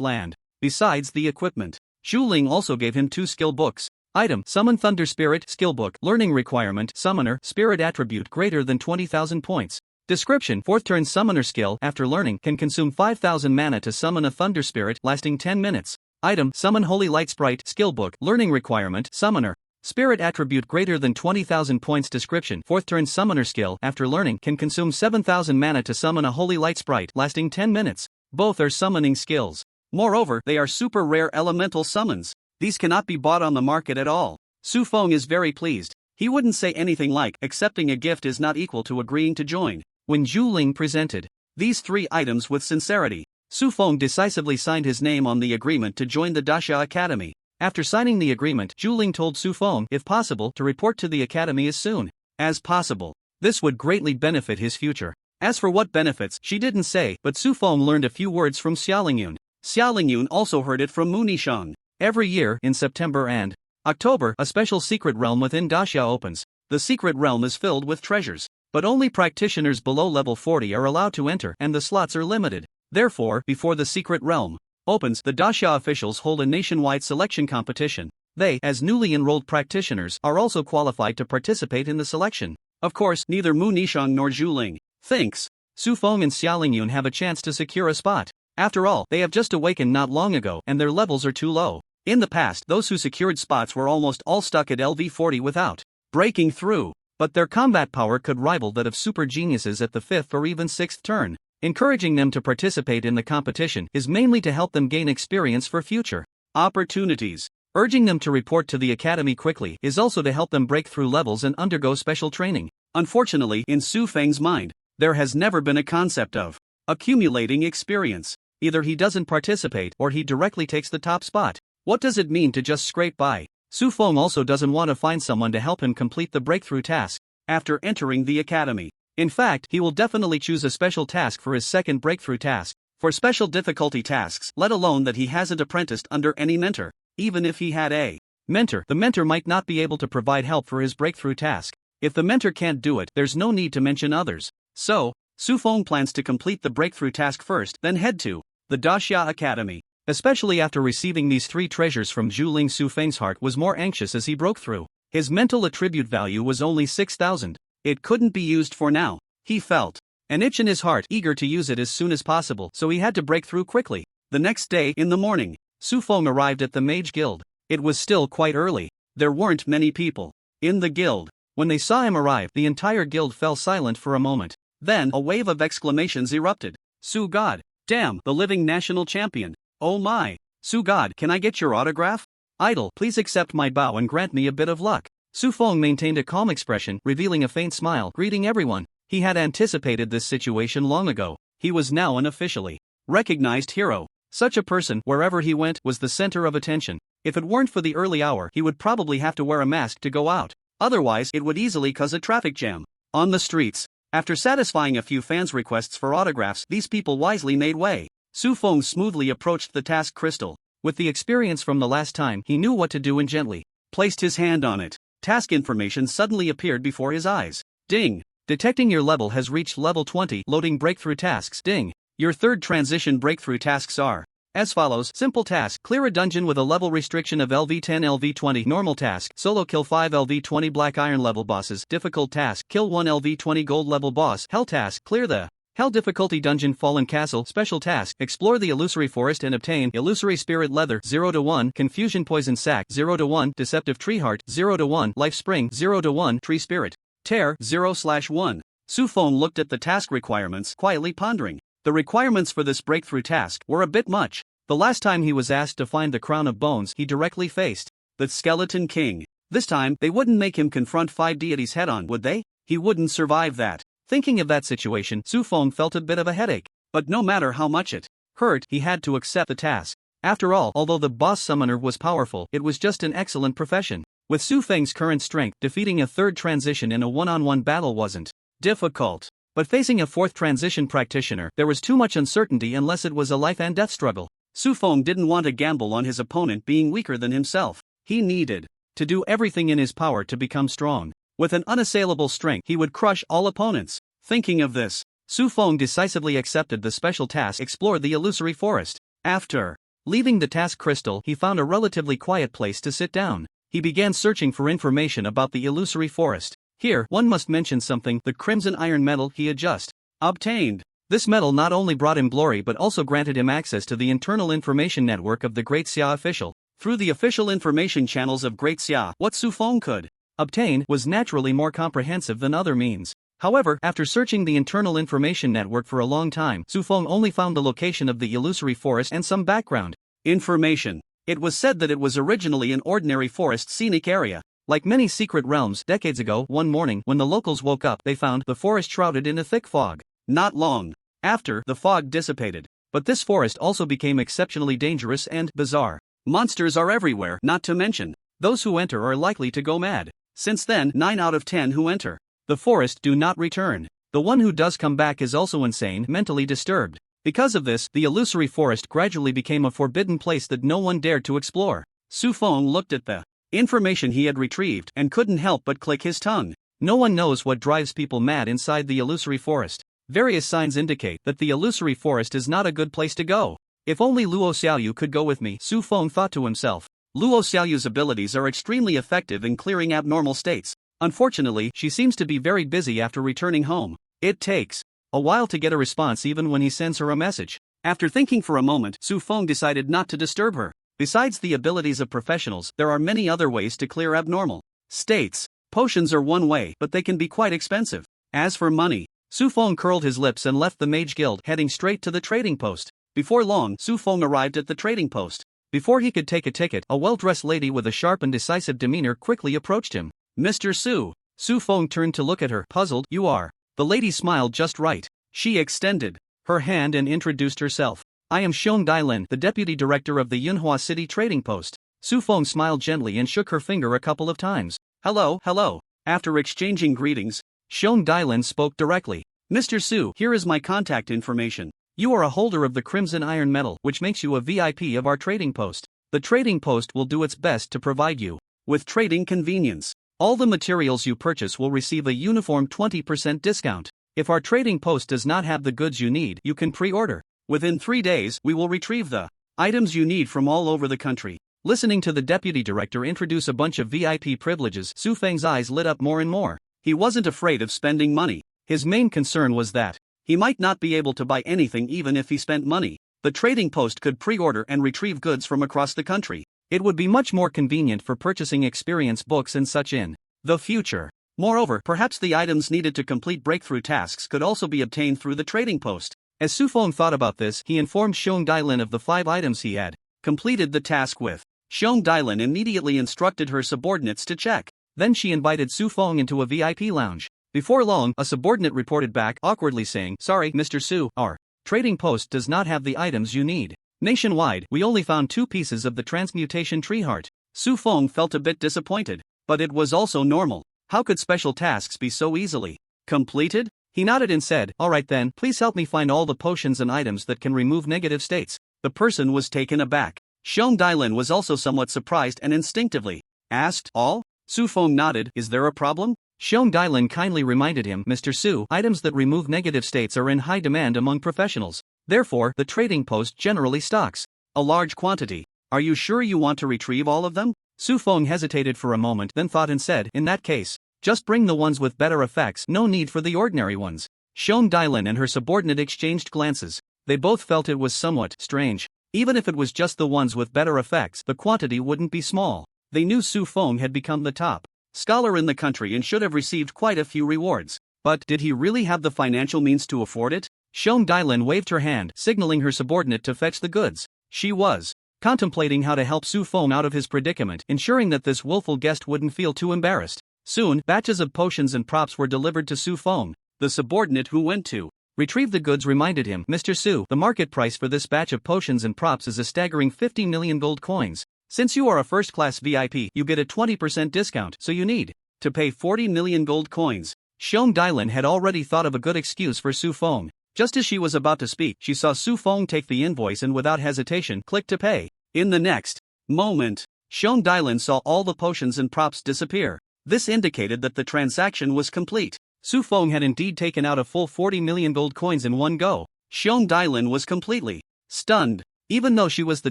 Land. Besides the equipment, Zhu Ling also gave him 2 skill books. Item: Summon Thunder Spirit Skill Book. Learning requirement: Summoner Spirit Attribute greater than 20,000 points. Description: 4th turn summoner skill. After learning, can consume 5,000 mana to summon a thunder spirit lasting 10 minutes. Item: Summon Holy Light Sprite Skill Book. Learning requirement: Summoner Spirit Attribute greater than 20,000 points. Description: 4th turn summoner skill. After learning, can consume 7,000 mana to summon a Holy Light Sprite lasting 10 minutes. Both are summoning skills. Moreover, they are super rare elemental summons. These cannot be bought on the market at all. Su Feng is very pleased. He wouldn't say anything like accepting a gift is not equal to agreeing to join. When Zhu Ling presented these 3 items with sincerity, Su Feng decisively signed his name on the agreement to join the Daxia Academy. After signing the agreement, Zhu Ling told Su Feng, if possible, to report to the academy as soon as possible. This would greatly benefit his future. As for what benefits, she didn't say, but Su Feng learned a few words from Xiaolingyun. Xiaolingyun also heard it from Mu Nishang. Every year, in September and October, a special secret realm within Daxia opens. The secret realm is filled with treasures, but only practitioners below level 40 are allowed to enter, and the slots are limited. Therefore, before the secret realm opens, the Daxia officials hold a nationwide selection competition. They, as newly enrolled practitioners, are also qualified to participate in the selection. Of course, neither Mu Nishang nor Zhu Ling thinks Su Feng and Xiaolingyun have a chance to secure a spot. After all, they have just awakened not long ago, and their levels are too low. In the past, those who secured spots were almost all stuck at LV40 without breaking through, but their combat power could rival that of super geniuses at the 5th or even 6th turn. Encouraging them to participate in the competition is mainly to help them gain experience for future opportunities. Urging them to report to the academy quickly is also to help them break through levels and undergo special training. Unfortunately, in Su Feng's mind, there has never been a concept of accumulating experience. Either he doesn't participate or he directly takes the top spot. What does it mean to just scrape by? Su Feng also doesn't want to find someone to help him complete the breakthrough task after entering the academy. In fact, he will definitely choose a special task for his second breakthrough task. For special difficulty tasks, let alone that he hasn't apprenticed under any mentor. Even if he had a mentor, the mentor might not be able to provide help for his breakthrough task. If the mentor can't do it, there's no need to mention others. So, Su Feng plans to complete the breakthrough task first, then head to the Daxia Academy. Especially after receiving these 3 treasures from Zhu Ling, Su Feng's heart was more anxious as he broke through. His mental attribute value was only 6,000. It couldn't be used for now. He felt an itch in his heart, eager to use it as soon as possible, so he had to break through quickly. The next day, in the morning, Su Feng arrived at the Mage Guild. It was still quite early. There weren't many people in the guild. When they saw him arrive, the entire guild fell silent for a moment. Then, a wave of exclamations erupted. Su God! Damn, the living national champion! Oh my. Su God, can I get your autograph? Idol, please accept my bow and grant me a bit of luck. Su Feng maintained a calm expression, revealing a faint smile, greeting everyone. He had anticipated this situation long ago. He was now an officially recognized hero. Such a person, wherever he went, was the center of attention. If it weren't for the early hour, he would probably have to wear a mask to go out. Otherwise, it would easily cause a traffic jam on the streets. After satisfying a few fans' requests for autographs, these people wisely made way. Su Feng smoothly approached the task crystal. With the experience from the last time, he knew what to do and gently placed his hand on it. Task information suddenly appeared before his eyes. Ding! Detecting your level has reached level 20. Loading breakthrough tasks. Ding! Your third transition breakthrough tasks are as follows. Simple task: clear a dungeon with a level restriction of LV10 LV20. Normal task: solo kill 5 LV20 black iron level bosses. Difficult task: kill 1 LV20 gold level boss. Hell task: clear the Hell difficulty dungeon Fallen Castle. Special task: explore the illusory forest and obtain illusory spirit leather 0 to 1, confusion poison sac 0 to 1, deceptive tree heart 0 to 1, life spring 0 to 1, tree spirit tear 0/1. Su Feng looked at the task requirements, quietly pondering. The requirements for this breakthrough task were a bit much. The last time he was asked to find the crown of bones, he directly faced the Skeleton King. This time, they wouldn't make him confront 5 deities head-on, would they? He wouldn't survive that. Thinking of that situation, Su Feng felt a bit of a headache. But no matter how much it hurt, he had to accept the task. After all, although the boss summoner was powerful, it was just an excellent profession. With Su Feng's current strength, defeating a third transition in a one-on-one battle wasn't difficult. But facing a fourth transition practitioner, there was too much uncertainty unless it was a life and death struggle. Su Feng didn't want to gamble on his opponent being weaker than himself. He needed to do everything in his power to become strong. With an unassailable strength, he would crush all opponents. Thinking of this, Su Feng decisively accepted the special task: explore the illusory forest. After leaving the task crystal, he found a relatively quiet place to sit down. He began searching for information about the illusory forest. Here, one must mention something: the crimson iron metal he had just obtained. This metal not only brought him glory but also granted him access to the internal information network of the Great Xia official. Through the official information channels of Great Xia, what Su Feng could obtain was naturally more comprehensive than other means. However, after searching the internal information network for a long time, Su Feng only found the location of the illusory forest and some background information. It was said that it was originally an ordinary forest scenic area. Like many secret realms, decades ago, one morning, when the locals woke up, they found the forest shrouded in a thick fog. Not long after, the fog dissipated. But this forest also became exceptionally dangerous and bizarre. Monsters are everywhere, not to mention those who enter are likely to go mad. Since then, 9 out of 10 who enter the forest do not return. The one who does come back is also insane, mentally disturbed. Because of this, the illusory forest gradually became a forbidden place that no one dared to explore. Su Feng looked at the information he had retrieved and couldn't help but click his tongue. No one knows what drives people mad inside the illusory forest. Various signs indicate that the illusory forest is not a good place to go. If only Luo Xiaoyu could go with me, Su Feng thought to himself. Luo Xiaoyu's abilities are extremely effective in clearing abnormal states. Unfortunately, she seems to be very busy after returning home. It takes a while to get a response even when he sends her a message. After thinking for a moment, Su Feng decided not to disturb her. Besides the abilities of professionals, there are many other ways to clear abnormal states. Potions are one way, but they can be quite expensive. As for money, Su Feng curled his lips and left the Mage Guild, heading straight to the trading post. Before long, Su Feng arrived at the trading post. Before he could take a ticket, a well-dressed lady with a sharp and decisive demeanor quickly approached him. Mr. Su. Su Feng turned to look at her, puzzled. You are. The lady smiled just right. She extended her hand and introduced herself. I am Xiong Dailin, the deputy director of the Yunhua City Trading Post. Su Feng smiled gently and shook her finger a couple of times. Hello, hello. After exchanging greetings, Xiong Dailin spoke directly. Mr. Su, here is my contact information. You are a holder of the Crimson Iron Metal, which makes you a VIP of our trading post. The trading post will do its best to provide you with trading convenience. All the materials you purchase will receive a uniform 20% discount. If our trading post does not have the goods you need, you can pre-order. Within 3 days, we will retrieve the items you need from all over the country. Listening to the deputy director introduce a bunch of VIP privileges, Su Feng's eyes lit up more and more. He wasn't afraid of spending money. His main concern was that he might not be able to buy anything even if he spent money. The trading post could pre-order and retrieve goods from across the country. It would be much more convenient for purchasing experience books and such in the future. Moreover, perhaps the items needed to complete breakthrough tasks could also be obtained through the trading post. As Su Feng thought about this, he informed Xiong Dailin of the 5 items he had completed the task with. Xiong Dailin immediately instructed her subordinates to check. Then she invited Su Feng into a VIP lounge. Before long, a subordinate reported back, awkwardly saying, "Sorry, Mr. Su, our trading post does not have the items you need. Nationwide, we only found 2 pieces of the transmutation tree heart." Su Feng felt a bit disappointed, but it was also normal. How could special tasks be so easily completed? He nodded and said, "Alright then, please help me find all the potions and items that can remove negative states." The person was taken aback. Xiong Dailin was also somewhat surprised and instinctively asked, "All?" Su Feng nodded, "Is there a problem?" Xiong Dailin kindly reminded him, "Mr. Su, items that remove negative states are in high demand among professionals. Therefore, the trading post generally stocks a large quantity. Are you sure you want to retrieve all of them?" Su Feng hesitated for a moment, then thought and said, "In that case, just bring the ones with better effects, no need for the ordinary ones." Xiong Dailin and her subordinate exchanged glances. They both felt it was somewhat strange. Even if it was just the ones with better effects, the quantity wouldn't be small. They knew Su Feng had become the top scholar in the country and should have received quite a few rewards. But did he really have the financial means to afford it? Xiong Dailin waved her hand, signaling her subordinate to fetch the goods. She was contemplating how to help Su Feng out of his predicament, ensuring that this willful guest wouldn't feel too embarrassed. Soon, batches of potions and props were delivered to Su Feng. The subordinate who went to retrieve the goods reminded him, "Mr. Su, the market price for this batch of potions and props is a staggering 50 million gold coins. Since you are a first-class VIP, you get a 20% discount, so you need to pay 40 million gold coins." Xiong Dailin had already thought of a good excuse for Su Feng. Just as she was about to speak, she saw Su Feng take the invoice and without hesitation click to pay. In the next moment, Xiong Dailin saw all the potions and props disappear. This indicated that the transaction was complete. Su Feng had indeed taken out a full 40 million gold coins in one go. Xiong Dailin was completely stunned. Even though she was the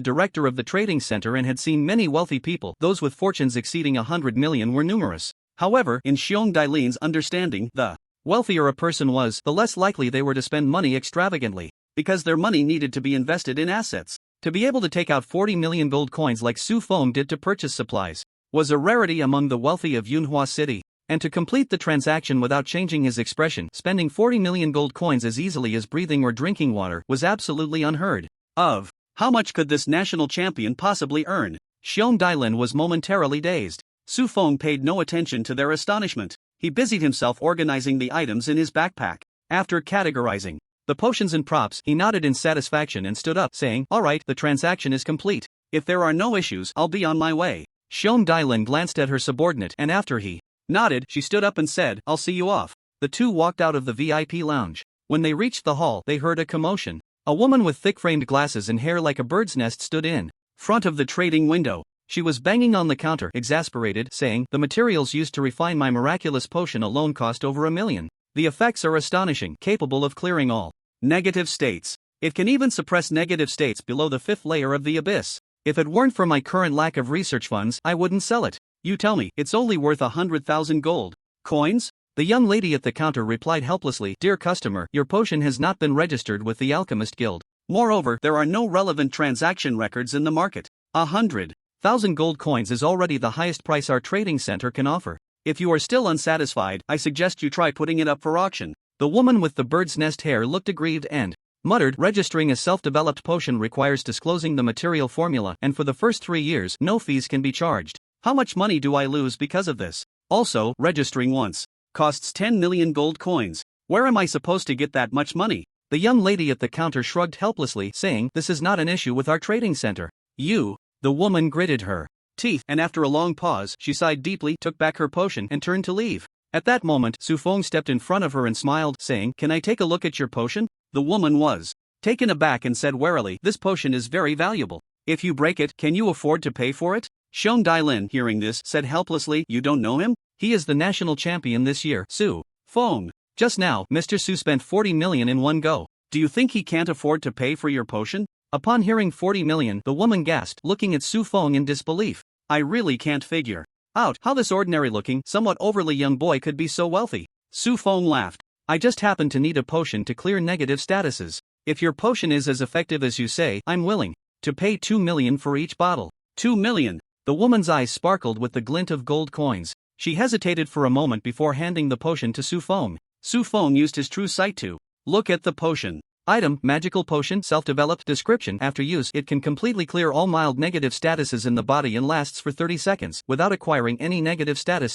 director of the trading center and had seen many wealthy people, those with fortunes exceeding 100 million were numerous. However, in Xiong Dailin's understanding, the wealthier a person was, the less likely they were to spend money extravagantly, because their money needed to be invested in assets. To be able to take out 40 million gold coins like Su Feng did to purchase supplies was a rarity among the wealthy of Yunhua City. And to complete the transaction without changing his expression, spending 40 million gold coins as easily as breathing or drinking water, was absolutely unheard of. How much could this national champion possibly earn? Xiong Dailin was momentarily dazed. Su Feng paid no attention to their astonishment. He busied himself organizing the items in his backpack. After categorizing the potions and props, he nodded in satisfaction and stood up, saying, "Alright, the transaction is complete. If there are no issues, I'll be on my way." Xiong Dailin glanced at her subordinate, and after he nodded, she stood up and said, "I'll see you off." The two walked out of the VIP lounge. When they reached the hall, they heard a commotion. A woman with thick-framed glasses and hair like a bird's nest stood in front of the trading window. She was banging on the counter, exasperated, saying, "The materials used to refine my miraculous potion alone cost over 1 million. The effects are astonishing, capable of clearing all negative states. It can even suppress negative states below the 5th layer of the abyss. If it weren't for my current lack of research funds, I wouldn't sell it. You tell me, it's only worth 100,000 gold coins?" The young lady at the counter replied helplessly, "Dear customer, your potion has not been registered with the Alchemist Guild. Moreover, there are no relevant transaction records in the market. 100,000 gold coins is already the highest price our trading center can offer. If you are still unsatisfied, I suggest you try putting it up for auction." The woman with the bird's nest hair looked aggrieved and muttered, "Registering a self-developed potion requires disclosing the material formula, and for the first 3 years, no fees can be charged. How much money do I lose because of this? Also, registering once costs 10 million gold coins. Where am I supposed to get that much money?" The young lady at the counter shrugged helplessly, saying, "This is not an issue with our trading center." "You?" The woman gritted her teeth, and after a long pause, she sighed deeply, took back her potion, and turned to leave. At that moment, Su Feng stepped in front of her and smiled, saying, "Can I take a look at your potion?" The woman was taken aback and said warily, "This potion is very valuable. If you break it, can you afford to pay for it?" Xiong Dailin, hearing this, said helplessly, "You don't know him? He is the national champion this year, Su Feng. Just now, Mr. Su spent 40 million in one go. Do you think he can't afford to pay for your potion?" Upon hearing 40 million, the woman gasped, looking at Su Feng in disbelief. "I really can't figure out how this ordinary-looking, somewhat overly young boy could be so wealthy." Su Feng laughed. "I just happen to need a potion to clear negative statuses. If your potion is as effective as you say, I'm willing to pay 2 million for each bottle." 2 million? The woman's eyes sparkled with the glint of gold coins. She hesitated for a moment before handing the potion to Su Feng. Su Feng used his true sight to look at the potion. Item, magical potion, self-developed. Description, after use it can completely clear all mild negative statuses in the body and lasts for 30 seconds, without acquiring any negative status.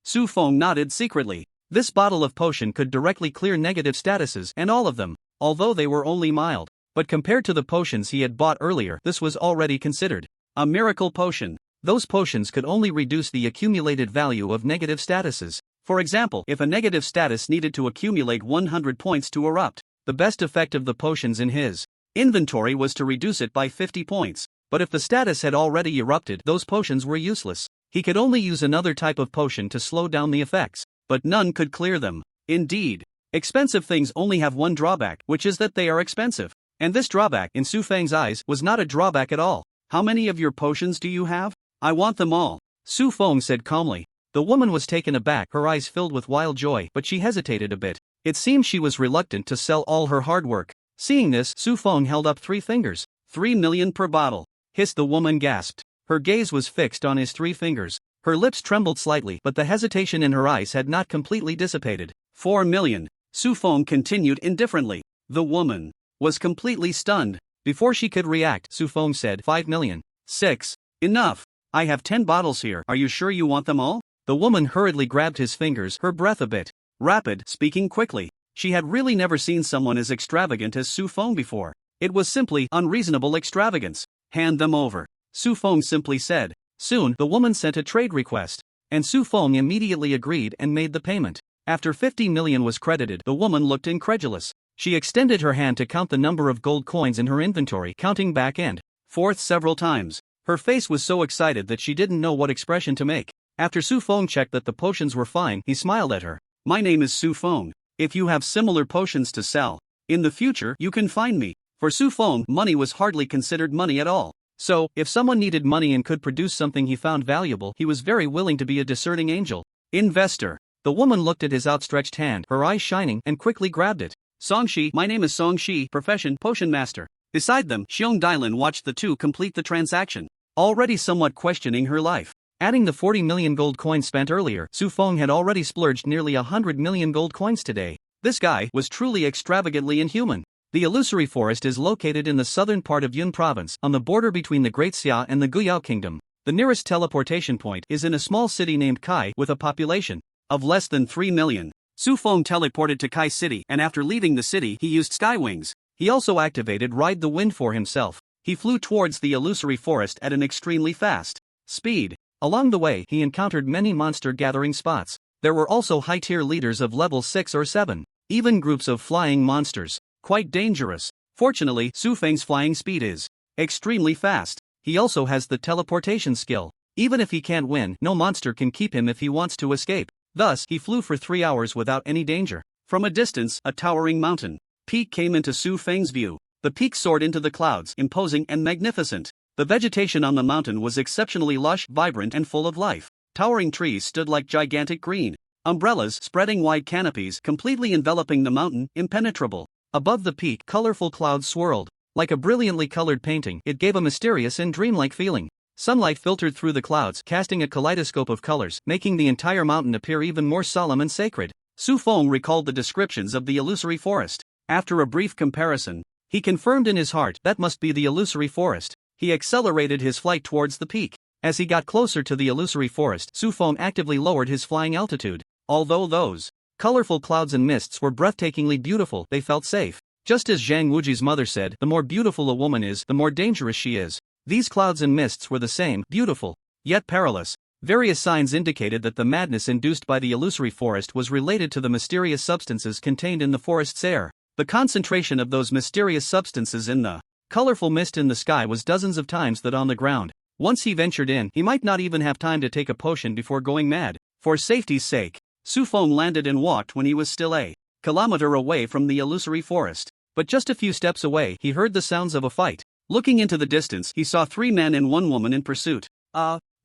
Su Feng nodded secretly. This bottle of potion could directly clear negative statuses, and all of them, although they were only mild. But compared to the potions he had bought earlier, this was already considered a miracle potion. Those potions could only reduce the accumulated value of negative statuses. For example, if a negative status needed to accumulate 100 points to erupt, the best effect of the potions in his inventory was to reduce it by 50 points. But if the status had already erupted, those potions were useless. He could only use another type of potion to slow down the effects, but none could clear them. Indeed, expensive things only have one drawback, which is that they are expensive. And this drawback, in Su Feng's eyes, was not a drawback at all. How many of your potions do you have? I want them all, Su Feng said calmly. The woman was taken aback, her eyes filled with wild joy, but she hesitated a bit. It seemed she was reluctant to sell all her hard work. Seeing this, Su Feng held up 3 fingers. 3 million per bottle. Hissed, the woman gasped. Her gaze was fixed on his 3 fingers. Her lips trembled slightly, but the hesitation in her eyes had not completely dissipated. 4 million. Su Feng continued indifferently. The woman was completely stunned. Before she could react, Su Feng said, 5 million. 6. Enough. I have 10 bottles here. Are you sure you want them all? The woman hurriedly grabbed his fingers, her breath a bit rapid, speaking quickly. She had really never seen someone as extravagant as Su Feng before. It was simply unreasonable extravagance. Hand them over, Su Feng simply said. Soon, the woman sent a trade request, and Su Feng immediately agreed and made the payment. After 50 million was credited, the woman looked incredulous. She extended her hand to count the number of gold coins in her inventory, counting back and forth several times. Her face was so excited that she didn't know what expression to make. After Su Feng checked that the potions were fine, he smiled at her. My name is Su Feng. If you have similar potions to sell, in the future you can find me. For Su Feng, money was hardly considered money at all. So, if someone needed money and could produce something he found valuable, he was very willing to be a discerning angel. Investor. The woman looked at his outstretched hand, her eyes shining, and quickly grabbed it. Songshi, my name is Songshi, profession, potion master. Beside them, Xiong Dailin watched the two complete the transaction, already somewhat questioning her life. Adding the 40 million gold coins spent earlier, Su Feng had already splurged nearly 100 million gold coins today. This guy was truly extravagantly inhuman. The illusory forest is located in the southern part of Yun province, on the border between the Great Xia and the Guyao kingdom. The nearest teleportation point is in a small city named Kai, with a population of less than 3 million. Su Feng teleported to Kai City, and after leaving the city he used sky wings. He also activated Ride the Wind for himself. He flew towards the illusory forest at an extremely fast speed. Along the way, he encountered many monster gathering spots. There were also high-tier leaders of level 6 or 7, even groups of flying monsters. Quite dangerous. Fortunately, Su Feng's flying speed is extremely fast. He also has the teleportation skill. Even if he can't win, no monster can keep him if he wants to escape. Thus, he flew for 3 hours without any danger. From a distance, a towering mountain peak came into Su Feng's view. The peak soared into the clouds, imposing and magnificent. The vegetation on the mountain was exceptionally lush, vibrant, and full of life. Towering trees stood like gigantic green umbrellas, spreading wide canopies, completely enveloping the mountain, impenetrable. Above the peak, colorful clouds swirled. Like a brilliantly colored painting, it gave a mysterious and dreamlike feeling. Sunlight filtered through the clouds, casting a kaleidoscope of colors, making the entire mountain appear even more solemn and sacred. Su Feng recalled the descriptions of the illusory forest. After a brief comparison, he confirmed in his heart that must be the illusory forest. He accelerated his flight towards the peak. As he got closer to the illusory forest, Su Feng actively lowered his flying altitude. Although those colorful clouds and mists were breathtakingly beautiful, they felt safe. Just as Zhang Wuji's mother said, the more beautiful a woman is, the more dangerous she is. These clouds and mists were the same, beautiful, yet perilous. Various signs indicated that the madness induced by the illusory forest was related to the mysterious substances contained in the forest's air. The concentration of those mysterious substances in the colorful mist in the sky was dozens of times that on the ground. Once he ventured in, he might not even have time to take a potion before going mad. For safety's sake, Su Feng landed and walked when he was still a kilometer away from the illusory forest. But just a few steps away, he heard the sounds of a fight. Looking into the distance, he saw 3 men and 1 woman in pursuit.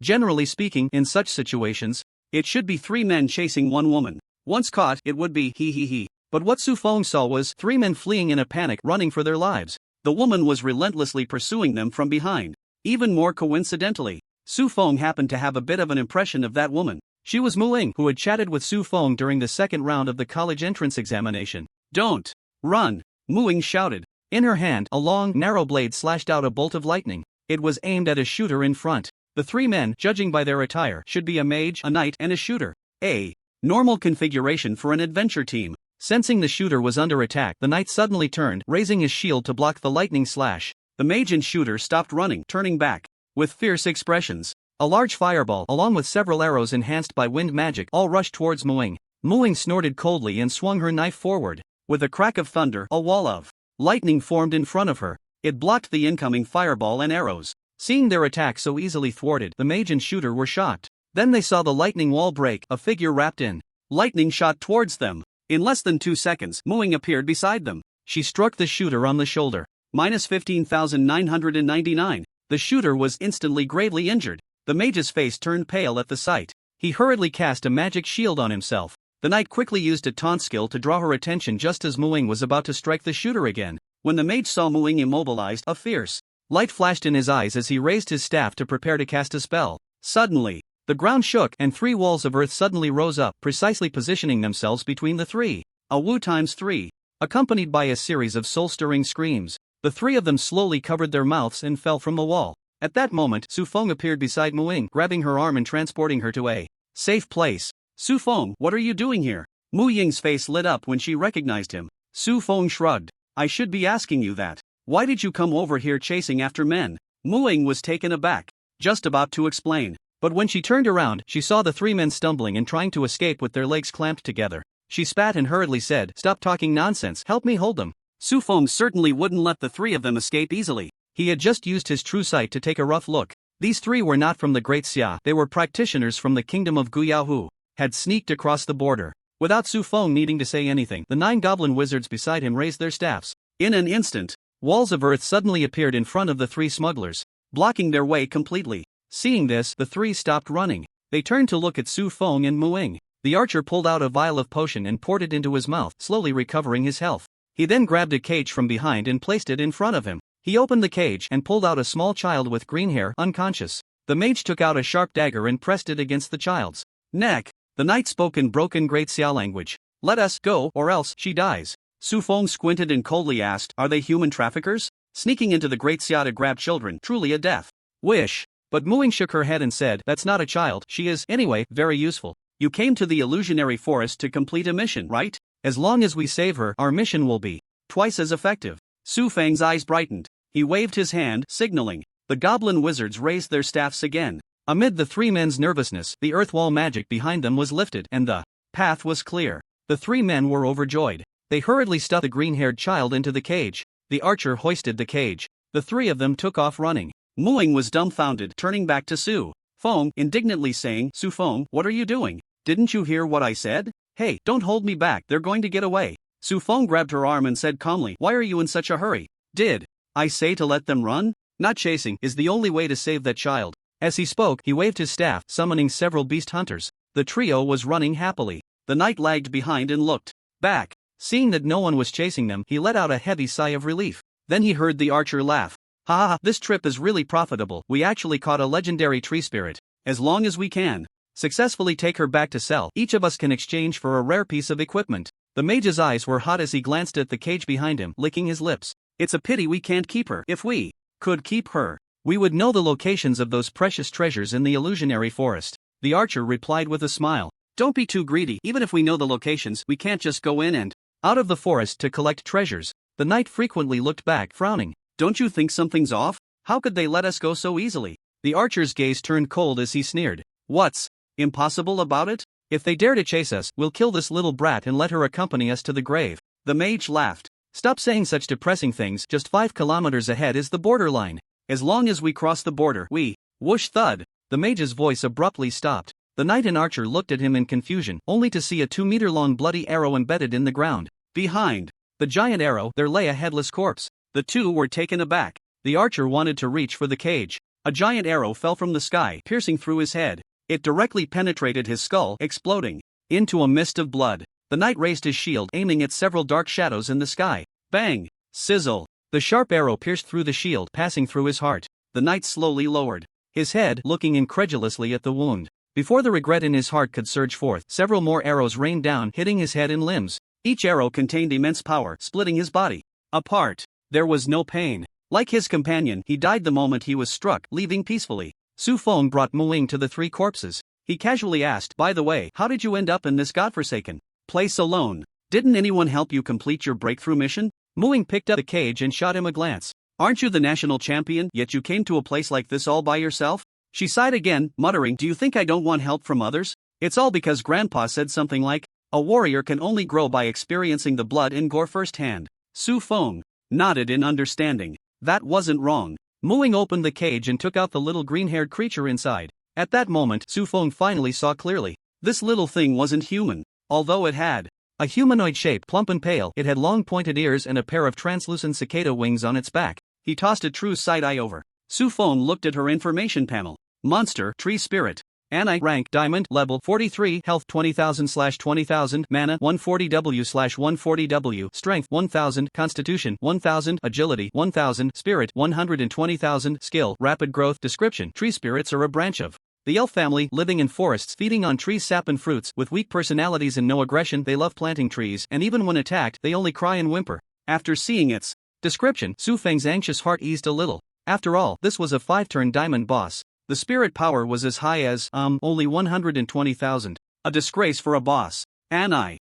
Generally speaking, in such situations, it should be 3 men chasing 1 woman. Once caught, it would be he. But what Su Feng saw was 3 men fleeing in a panic, running for their lives. The woman was relentlessly pursuing them from behind. Even more coincidentally, Su Feng happened to have a bit of an impression of that woman. She was Mu Ling, who had chatted with Su Feng during the second round of the college entrance examination. Don't run, Muing shouted. In her hand, a long, narrow blade slashed out a bolt of lightning. It was aimed at a shooter in front. The three men, judging by their attire, should be a mage, a knight, and a shooter. A normal configuration for an adventure team. Sensing the shooter was under attack, the knight suddenly turned, raising his shield to block the lightning slash. The mage and shooter stopped running, turning back with fierce expressions. A large fireball, along with several arrows enhanced by wind magic, all rushed towards Muing. Muing snorted coldly and swung her knife forward. With a crack of thunder, a wall of lightning formed in front of her. It blocked the incoming fireball and arrows. Seeing their attack so easily thwarted, the mage and shooter were shocked. Then they saw the lightning wall break, a figure wrapped in lightning shot towards them. In less than 2 seconds, Muing appeared beside them. She struck the shooter on the shoulder. -15,999. The shooter was instantly gravely injured. The mage's face turned pale at the sight. He hurriedly cast a magic shield on himself. The knight quickly used a taunt skill to draw her attention just as Muing was about to strike the shooter again. When the mage saw Muing immobilized, a fierce light flashed in his eyes as he raised his staff to prepare to cast a spell. Suddenly, the ground shook and 3 walls of earth suddenly rose up, precisely positioning themselves between the three. A woo times 3. Accompanied by a series of soul-stirring screams, the 3 of them slowly covered their mouths and fell from the wall. At that moment, Su Feng appeared beside Muing, grabbing her arm and transporting her to a safe place. Su Feng, what are you doing here? Mu Ying's face lit up when she recognized him. Su Feng shrugged. I should be asking you that. Why did you come over here chasing after men? Mu Ying was taken aback, just about to explain. But when she turned around, she saw the 3 men stumbling and trying to escape with their legs clamped together. She spat and hurriedly said, "Stop talking nonsense, help me hold them." Su Feng certainly wouldn't let the 3 of them escape easily. He had just used his true sight to take a rough look. These 3 were not from the Great Xia, they were practitioners from the kingdom of Guyao who had sneaked across the border. Without Su Feng needing to say anything, the 9 goblin wizards beside him raised their staffs. In an instant, walls of earth suddenly appeared in front of the 3 smugglers, blocking their way completely. Seeing this, the 3 stopped running. They turned to look at Su Feng and Muing. The archer pulled out a vial of potion and poured it into his mouth, slowly recovering his health. He then grabbed a cage from behind and placed it in front of him. He opened the cage and pulled out a small child with green hair, unconscious. The mage took out a sharp dagger and pressed it against the child's neck. The knight spoke in broken Great Xia language. "Let us go, or else she dies." Su Feng squinted and coldly asked, "Are they human traffickers? Sneaking into the Great Xia to grab children, truly a death wish." But Muing shook her head and said, "That's not a child, she is, anyway, very useful. You came to the illusionary forest to complete a mission, right? As long as we save her, our mission will be twice as effective." Su Feng's eyes brightened. He waved his hand, signaling. The goblin wizards raised their staffs again. Amid the 3 men's nervousness, the earth wall magic behind them was lifted and the path was clear. The 3 men were overjoyed. They hurriedly stuffed the green-haired child into the cage. The archer hoisted the cage. The 3 of them took off running. Muing was dumbfounded, turning back to Su Feng, indignantly saying, "Su Feng, what are you doing? Didn't you hear what I said? Hey, don't hold me back, they're going to get away." Su Feng grabbed her arm and said calmly, "Why are you in such a hurry? Did I say to let them run? Not chasing is the only way to save that child." As he spoke, he waved his staff, summoning several beast hunters. The trio was running happily. The knight lagged behind and looked back. Seeing that no one was chasing them, he let out a heavy sigh of relief. Then he heard the archer laugh. "Ha ha, this trip is really profitable. We actually caught a legendary tree spirit. As long as we can successfully take her back to sell, each of us can exchange for a rare piece of equipment." The mage's eyes were hot as he glanced at the cage behind him, licking his lips. "It's a pity we can't keep her. If we could keep her, we would know the locations of those precious treasures in the illusionary forest." The archer replied with a smile. "Don't be too greedy. Even if we know the locations, we can't just go in and out of the forest to collect treasures." The knight frequently looked back, frowning. "Don't you think something's off? How could they let us go so easily?" The archer's gaze turned cold as he sneered. "What's impossible about it? If they dare to chase us, we'll kill this little brat and let her accompany us to the grave." The mage laughed. "Stop saying such depressing things, just 5 kilometers ahead is the borderline. As long as we cross the border, we..." Whoosh thud. The mage's voice abruptly stopped. The knight and archer looked at him in confusion, only to see a 2-meter-long bloody arrow embedded in the ground. Behind the giant arrow, there lay a headless corpse. The 2 were taken aback. The archer wanted to reach for the cage. A giant arrow fell from the sky, piercing through his head. It directly penetrated his skull, exploding into a mist of blood. The knight raised his shield, aiming at several dark shadows in the sky. Bang! Sizzle! The sharp arrow pierced through the shield, passing through his heart. The knight slowly lowered his head, looking incredulously at the wound. Before the regret in his heart could surge forth, several more arrows rained down, hitting his head and limbs. Each arrow contained immense power, splitting his body. apart. There was no pain. Like his companion, he died the moment he was struck, leaving peacefully. Su Feng brought Mu Ying to the three corpses. He casually asked, "By the way, how did you end up in this godforsaken place alone? Didn't anyone help you complete your breakthrough mission?" Mu Ying picked up the cage and shot him a glance. "Aren't you the national champion, yet you came to a place like this all by yourself?" She sighed again, muttering, "Do you think I don't want help from others? It's all because Grandpa said something like, a warrior can only grow by experiencing the blood and gore firsthand." Su Feng nodded in understanding. That wasn't wrong. Mu Ying opened the cage and took out the little green-haired creature inside. At that moment, Su Feng finally saw clearly. This little thing wasn't human. Although it had a humanoid shape, plump and pale, it had long pointed ears and a pair of translucent cicada wings on its back. He tossed a true side-eye over. Su Feng looked at her information panel. Monster, Tree Spirit. Ani, rank, Diamond, level 43, health 20,000/20,000, mana 140W/140W, strength 1,000, constitution 1,000, agility 1,000, spirit 120,000, skill, rapid growth. Description: Tree spirits are a branch of the elf family, living in forests, feeding on trees' sap and fruits, with weak personalities and no aggression. They love planting trees, and even when attacked, they only cry and whimper. After seeing its description, Su Feng's anxious heart eased a little. After all, this was a 5-turn diamond boss. The spirit power was as high as, only 120,000. A disgrace for a boss. Ani?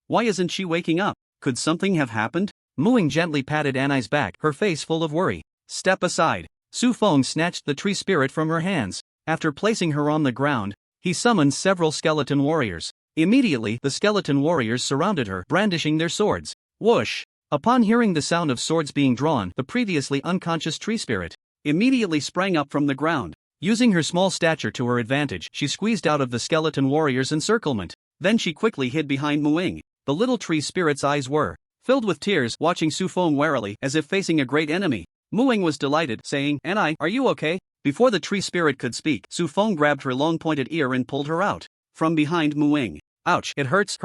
Why isn't she waking up? Could something have happened? Mu Ying gently patted Ani's back, her face full of worry. Step aside. Su Feng snatched the tree spirit from her hands. After placing her on the ground, he summoned several skeleton warriors. Immediately, the skeleton warriors surrounded her, brandishing their swords. Whoosh! Upon hearing the sound of swords being drawn, the previously unconscious tree spirit immediately sprang up from the ground. Using her small stature to her advantage, she squeezed out of the skeleton warrior's encirclement. Then she quickly hid behind Mu Ying. The little tree spirit's eyes were filled with tears, watching Su Feng warily, as if facing a great enemy. Mu Ying was delighted, saying, "Ani, are you okay?" Before the tree spirit could speak, Su Feng grabbed her long-pointed ear and pulled her out from behind Mu Ying. "Ouch, it hurts,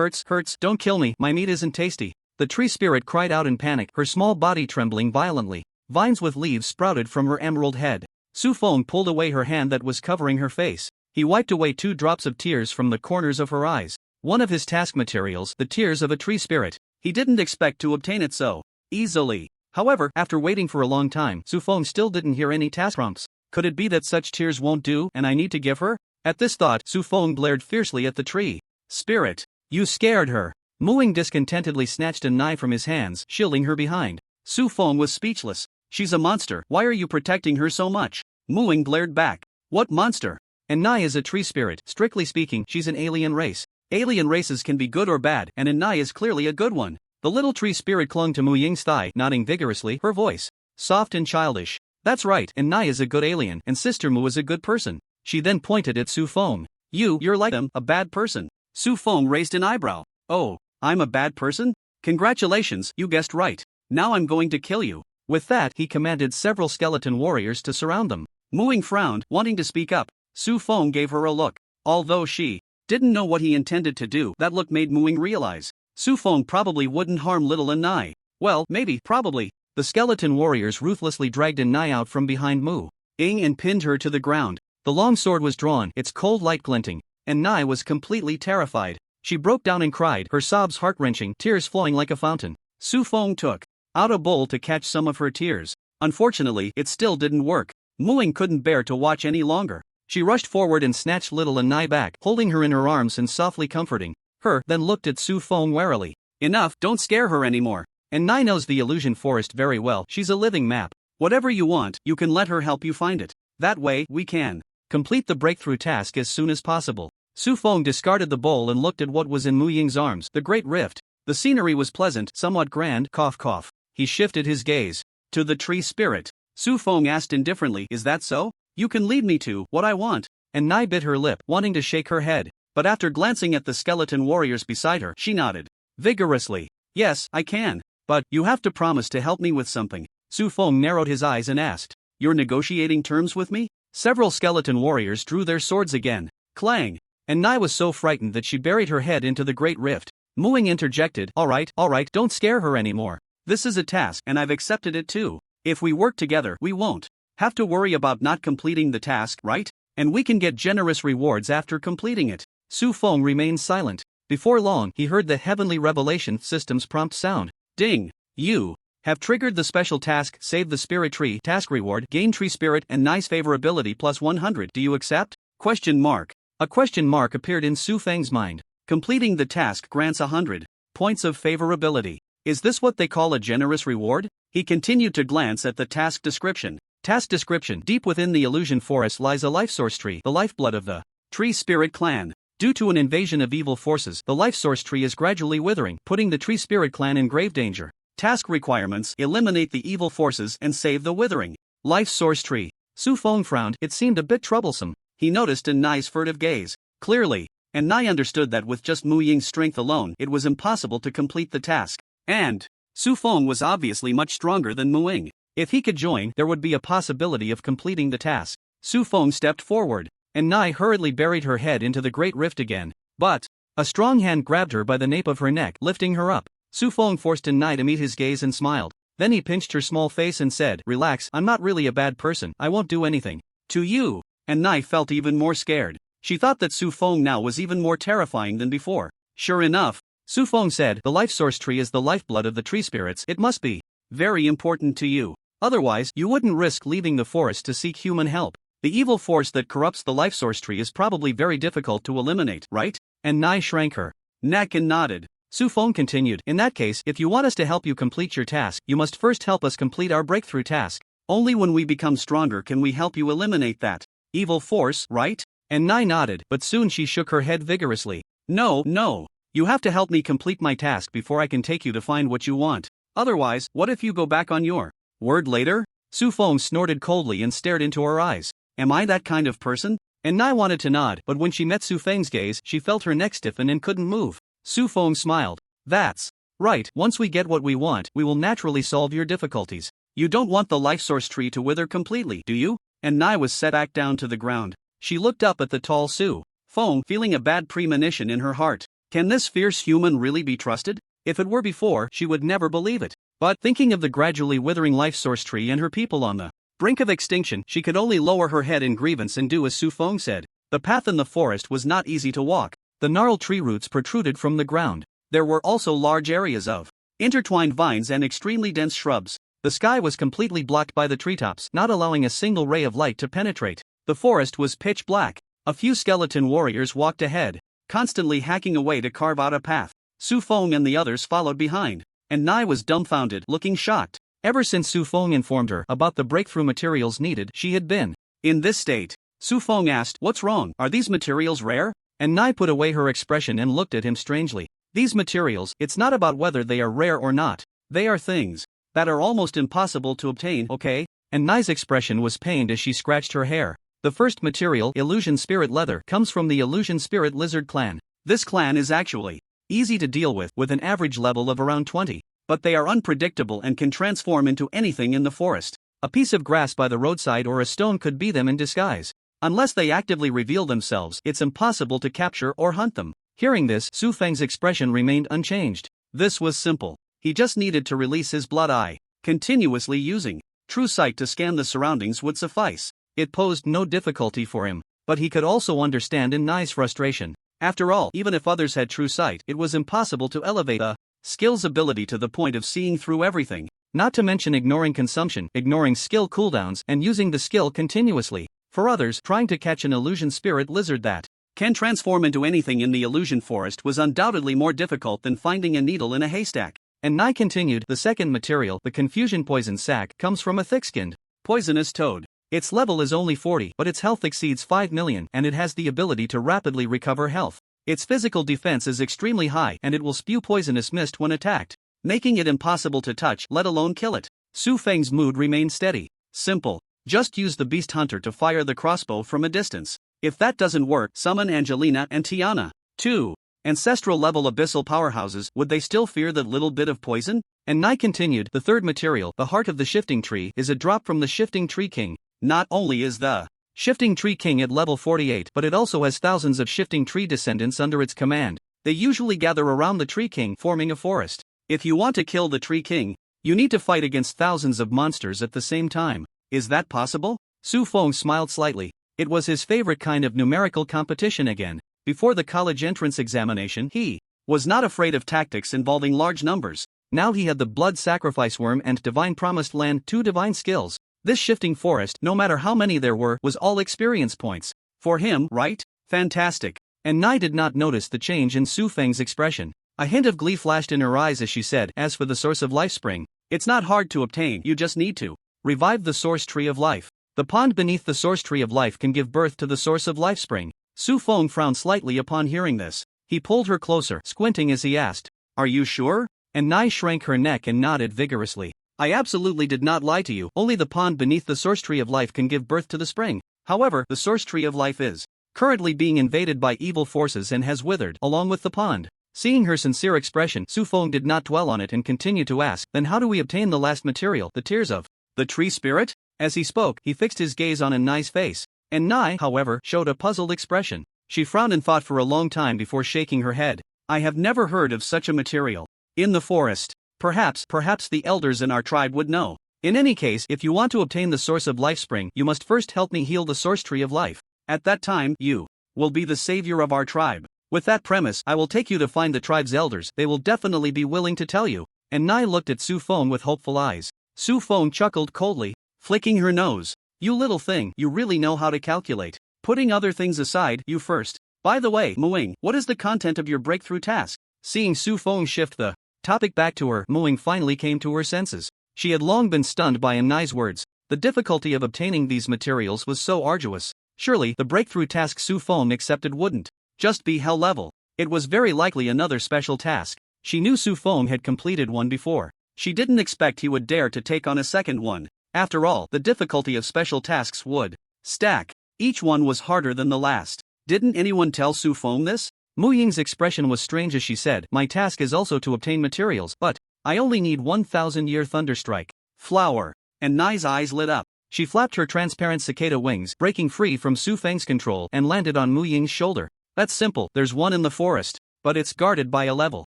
don't kill me, my meat isn't tasty." The tree spirit cried out in panic, her small body trembling violently. Vines with leaves sprouted from her emerald head. Su Feng pulled away her hand that was covering her face. He wiped away 2 drops of tears from the corners of her eyes. One of his task materials, the tears of a tree spirit. He didn't expect to obtain it so easily. However, after waiting for a long time, Su Feng still didn't hear any task prompts. Could it be that such tears won't do, and I need to give her? At this thought, Su Feng glared fiercely at the tree spirit. "You scared her." Mu Ying discontentedly snatched a knife from his hands, shielding her behind. Su Feng was speechless. "She's a monster, why are you protecting her so much?" Mu Ying glared back. "What monster?" "And Nai is a tree spirit. Strictly speaking, she's an alien race. Alien races can be good or bad, and Nai is clearly a good one." The little tree spirit clung to Mu Ying's thigh, nodding vigorously, her voice soft and childish. "That's right, and Nai is a good alien, and Sister Mu is a good person." She then pointed at Su Feng. You're like them, a bad person." Su Feng raised an eyebrow. "Oh, I'm a bad person? Congratulations, you guessed right. Now I'm going to kill you." With that, he commanded several skeleton warriors to surround them. Mu Ying frowned, wanting to speak up. Su Feng gave her a look. Although she didn't know what he intended to do, that look made Mu Ying realize Su Feng probably wouldn't harm little Nai. Well, maybe, probably. The skeleton warriors ruthlessly dragged Nai out from behind Mu Ying and pinned her to the ground. The long sword was drawn, its cold light glinting, and Nai was completely terrified. She broke down and cried, her sobs heart-wrenching, tears flowing like a fountain. Su Feng took out a bowl to catch some of her tears. Unfortunately, it still didn't work. Mu Ying couldn't bear to watch any longer. She rushed forward and snatched little Nai back, holding her in her arms and softly comforting her, then looked at Su Feng warily. "Enough, don't scare her anymore. And Nai knows the illusion forest very well. She's a living map. Whatever you want, you can let her help you find it. That way, we can complete the breakthrough task as soon as possible." Su Feng discarded the bowl and looked at what was in Mu Ying's arms, the Great Rift. The scenery was pleasant, somewhat grand, cough cough. He shifted his gaze to the tree spirit. Su Feng asked indifferently, "Is that so? You can lead me to what I want." And Nai bit her lip, wanting to shake her head. But after glancing at the skeleton warriors beside her, she nodded vigorously. "Yes, I can. But you have to promise to help me with something." Su Feng narrowed his eyes and asked, "You're negotiating terms with me?" Several skeleton warriors drew their swords again. Clang! And Nai was so frightened that she buried her head into the Great Rift. Mu Ying interjected, all right, don't scare her anymore. This is a task and I've accepted it too. If we work together, we won't have to worry about not completing the task, right? And we can get generous rewards after completing it." Su Feng remained silent. Before long, he heard the Heavenly Revelation System's prompt sound. Ding! You have triggered the special task Save the Spirit Tree task reward, gain tree spirit and nice favorability plus 100. Do you accept? Question mark. A question mark appeared in Su Feng's mind. Completing the task grants 100 points of favorability. Is this what they call a generous reward? He continued to glance at the task description. Task description: deep within the illusion forest lies a life source tree, the lifeblood of the Tree Spirit clan. Due to an invasion of evil forces, the life source tree is gradually withering, putting the Tree Spirit clan in grave danger. Task requirements: eliminate the evil forces and save the withering life source tree. Su Feng frowned. It seemed a bit troublesome. He noticed An Nai's furtive gaze. Clearly, An Nai understood that with just Mu Ying's strength alone it was impossible to complete the task. And Su Feng was obviously much stronger than Mu Ying. If he could join, there would be a possibility of completing the task. Su Feng stepped forward. An Nai hurriedly buried her head into the great rift again. But a strong hand grabbed her by the nape of her neck, lifting her up. Su Feng forced An Nai to meet his gaze and smiled. Then he pinched her small face and said, "Relax, I'm not really a bad person, I won't do anything to you." An Nai felt even more scared. She thought that Su Feng now was even more terrifying than before. Sure enough, Su Feng said, "The life source tree is the lifeblood of the tree spirits. It must be very important to you. Otherwise, you wouldn't risk leaving the forest to seek human help. The evil force that corrupts the life source tree is probably very difficult to eliminate, right?" And Nai shrank her neck and nodded. Su Feng continued, "In that case, if you want us to help you complete your task, you must first help us complete our breakthrough task. Only when we become stronger can we help you eliminate that evil force, right?" And Nai nodded, but soon she shook her head vigorously. No. You have to help me complete my task before I can take you to find what you want. Otherwise, what if you go back on your word later?" Su Feng snorted coldly and stared into her eyes. "Am I that kind of person?" And Nai wanted to nod, but when she met Su Feng's gaze, she felt her neck stiffen and couldn't move. Su Feng smiled. "That's right, once we get what we want, we will naturally solve your difficulties. You don't want the life source tree to wither completely, do you?" And Nai was set back down to the ground. She looked up at the tall Su Feng, feeling a bad premonition in her heart. Can this fierce human really be trusted? If it were before, she would never believe it. But thinking of the gradually withering life source tree and her people on the brink of extinction, she could only lower her head in grievance and do as Su Feng said. The path in the forest was not easy to walk. The gnarled tree roots protruded from the ground. There were also large areas of intertwined vines and extremely dense shrubs. The sky was completely blocked by the treetops, not allowing a single ray of light to penetrate. The forest was pitch black. A few skeleton warriors walked ahead, constantly hacking away to carve out a path. Su Feng and the others followed behind, and Nai was dumbfounded, looking shocked. Ever since Su Feng informed her about the breakthrough materials needed, she had been in this state. Su Feng asked, "What's wrong? Are these materials rare?" And Nai put away her expression and looked at him strangely. "These materials, it's not about whether they are rare or not. They are things that are almost impossible to obtain, okay?" And Nai's expression was pained as she scratched her hair. The first material, Illusion Spirit Leather, comes from the Illusion Spirit Lizard clan. This clan is actually easy to deal with an average level of around 20. But they are unpredictable and can transform into anything in the forest. A piece of grass by the roadside or a stone could be them in disguise. Unless they actively reveal themselves, it's impossible to capture or hunt them. Hearing this, Su Feng's expression remained unchanged. This was simple. He just needed to release his blood eye. Continuously using true sight to scan the surroundings would suffice. It posed no difficulty for him, but he could also understand An Nai's frustration. After all, even if others had true sight, it was impossible to elevate a skill's ability to the point of seeing through everything. Not to mention ignoring consumption, ignoring skill cooldowns, and using the skill continuously. For others, trying to catch an illusion spirit lizard that can transform into anything in the illusion forest was undoubtedly more difficult than finding a needle in a haystack. And Nai continued, "The second material, the confusion poison sac, comes from a thick-skinned, poisonous toad. Its level is only 40, but its health exceeds 5 million, and it has the ability to rapidly recover health. Its physical defense is extremely high, and it will spew poisonous mist when attacked, making it impossible to touch, let alone kill it." Su Feng's mood remained steady. Simple. Just use the beast hunter to fire the crossbow from a distance. If that doesn't work, summon Angelina and Tiana. 2. Ancestral level abyssal powerhouses, would they still fear that little bit of poison? And Nai continued, "The third material, the heart of the shifting tree, is a drop from the shifting tree king. Not only is the Shifting Tree King at level 48, but it also has thousands of Shifting Tree descendants under its command. They usually gather around the Tree King, forming a forest. If you want to kill the Tree King, you need to fight against thousands of monsters at the same time. Is that possible?" Su Feng smiled slightly. It was his favorite kind of numerical competition again. Before the college entrance examination, he was not afraid of tactics involving large numbers. Now he had the blood sacrifice worm and divine promised land, 2 divine skills. This shifting forest, no matter how many there were, was all experience points. For him, right? Fantastic. And Nai did not notice the change in Su Feng's expression. A hint of glee flashed in her eyes as she said, as for the source of life spring, it's not hard to obtain, you just need to revive the source tree of life. The pond beneath the source tree of life can give birth to the source of life spring. Su Feng frowned slightly upon hearing this. He pulled her closer, squinting as he asked, "Are you sure?" And Nai shrank her neck and nodded vigorously. "I absolutely did not lie to you. Only the pond beneath the source tree of life can give birth to the spring. However, the source tree of life is currently being invaded by evil forces and has withered, along with the pond." Seeing her sincere expression, Su Feng did not dwell on it and continued to ask, "Then how do we obtain the last material, the tears of the tree spirit?" As he spoke, he fixed his gaze on Nai's face. And Nai, however, showed a puzzled expression. She frowned and thought for a long time before shaking her head. "I have never heard of such a material in the forest. Perhaps the elders in our tribe would know. In any case, if you want to obtain the source of life spring, you must first help me heal the source tree of life. At that time, you will be the savior of our tribe. With that premise, I will take you to find the tribe's elders. They will definitely be willing to tell you." And Nai looked at Su Feng with hopeful eyes. Su Feng chuckled coldly, flicking her nose. "You little thing, you really know how to calculate. Putting other things aside, you first. By the way, Muing, what is the content of your breakthrough task?" Seeing Su Feng shift the topic back to her, Muing finally came to her senses. She had long been stunned by Nai's words. The difficulty of obtaining these materials was so arduous. Surely, the breakthrough task Su Feng accepted wouldn't just be hell level. It was very likely another special task. She knew Su Feng had completed one before. She didn't expect he would dare to take on a second one. After all, the difficulty of special tasks would stack. Each one was harder than the last. Didn't anyone tell Su Feng this? Mu Ying's expression was strange as she said, "My task is also to obtain materials, but I only need 1,000-year thunderstrike flower." And Nai's eyes lit up. She flapped her transparent cicada wings, breaking free from Su Feng's control, and landed on Mu Ying's shoulder. "That's simple, there's one in the forest, but it's guarded by a level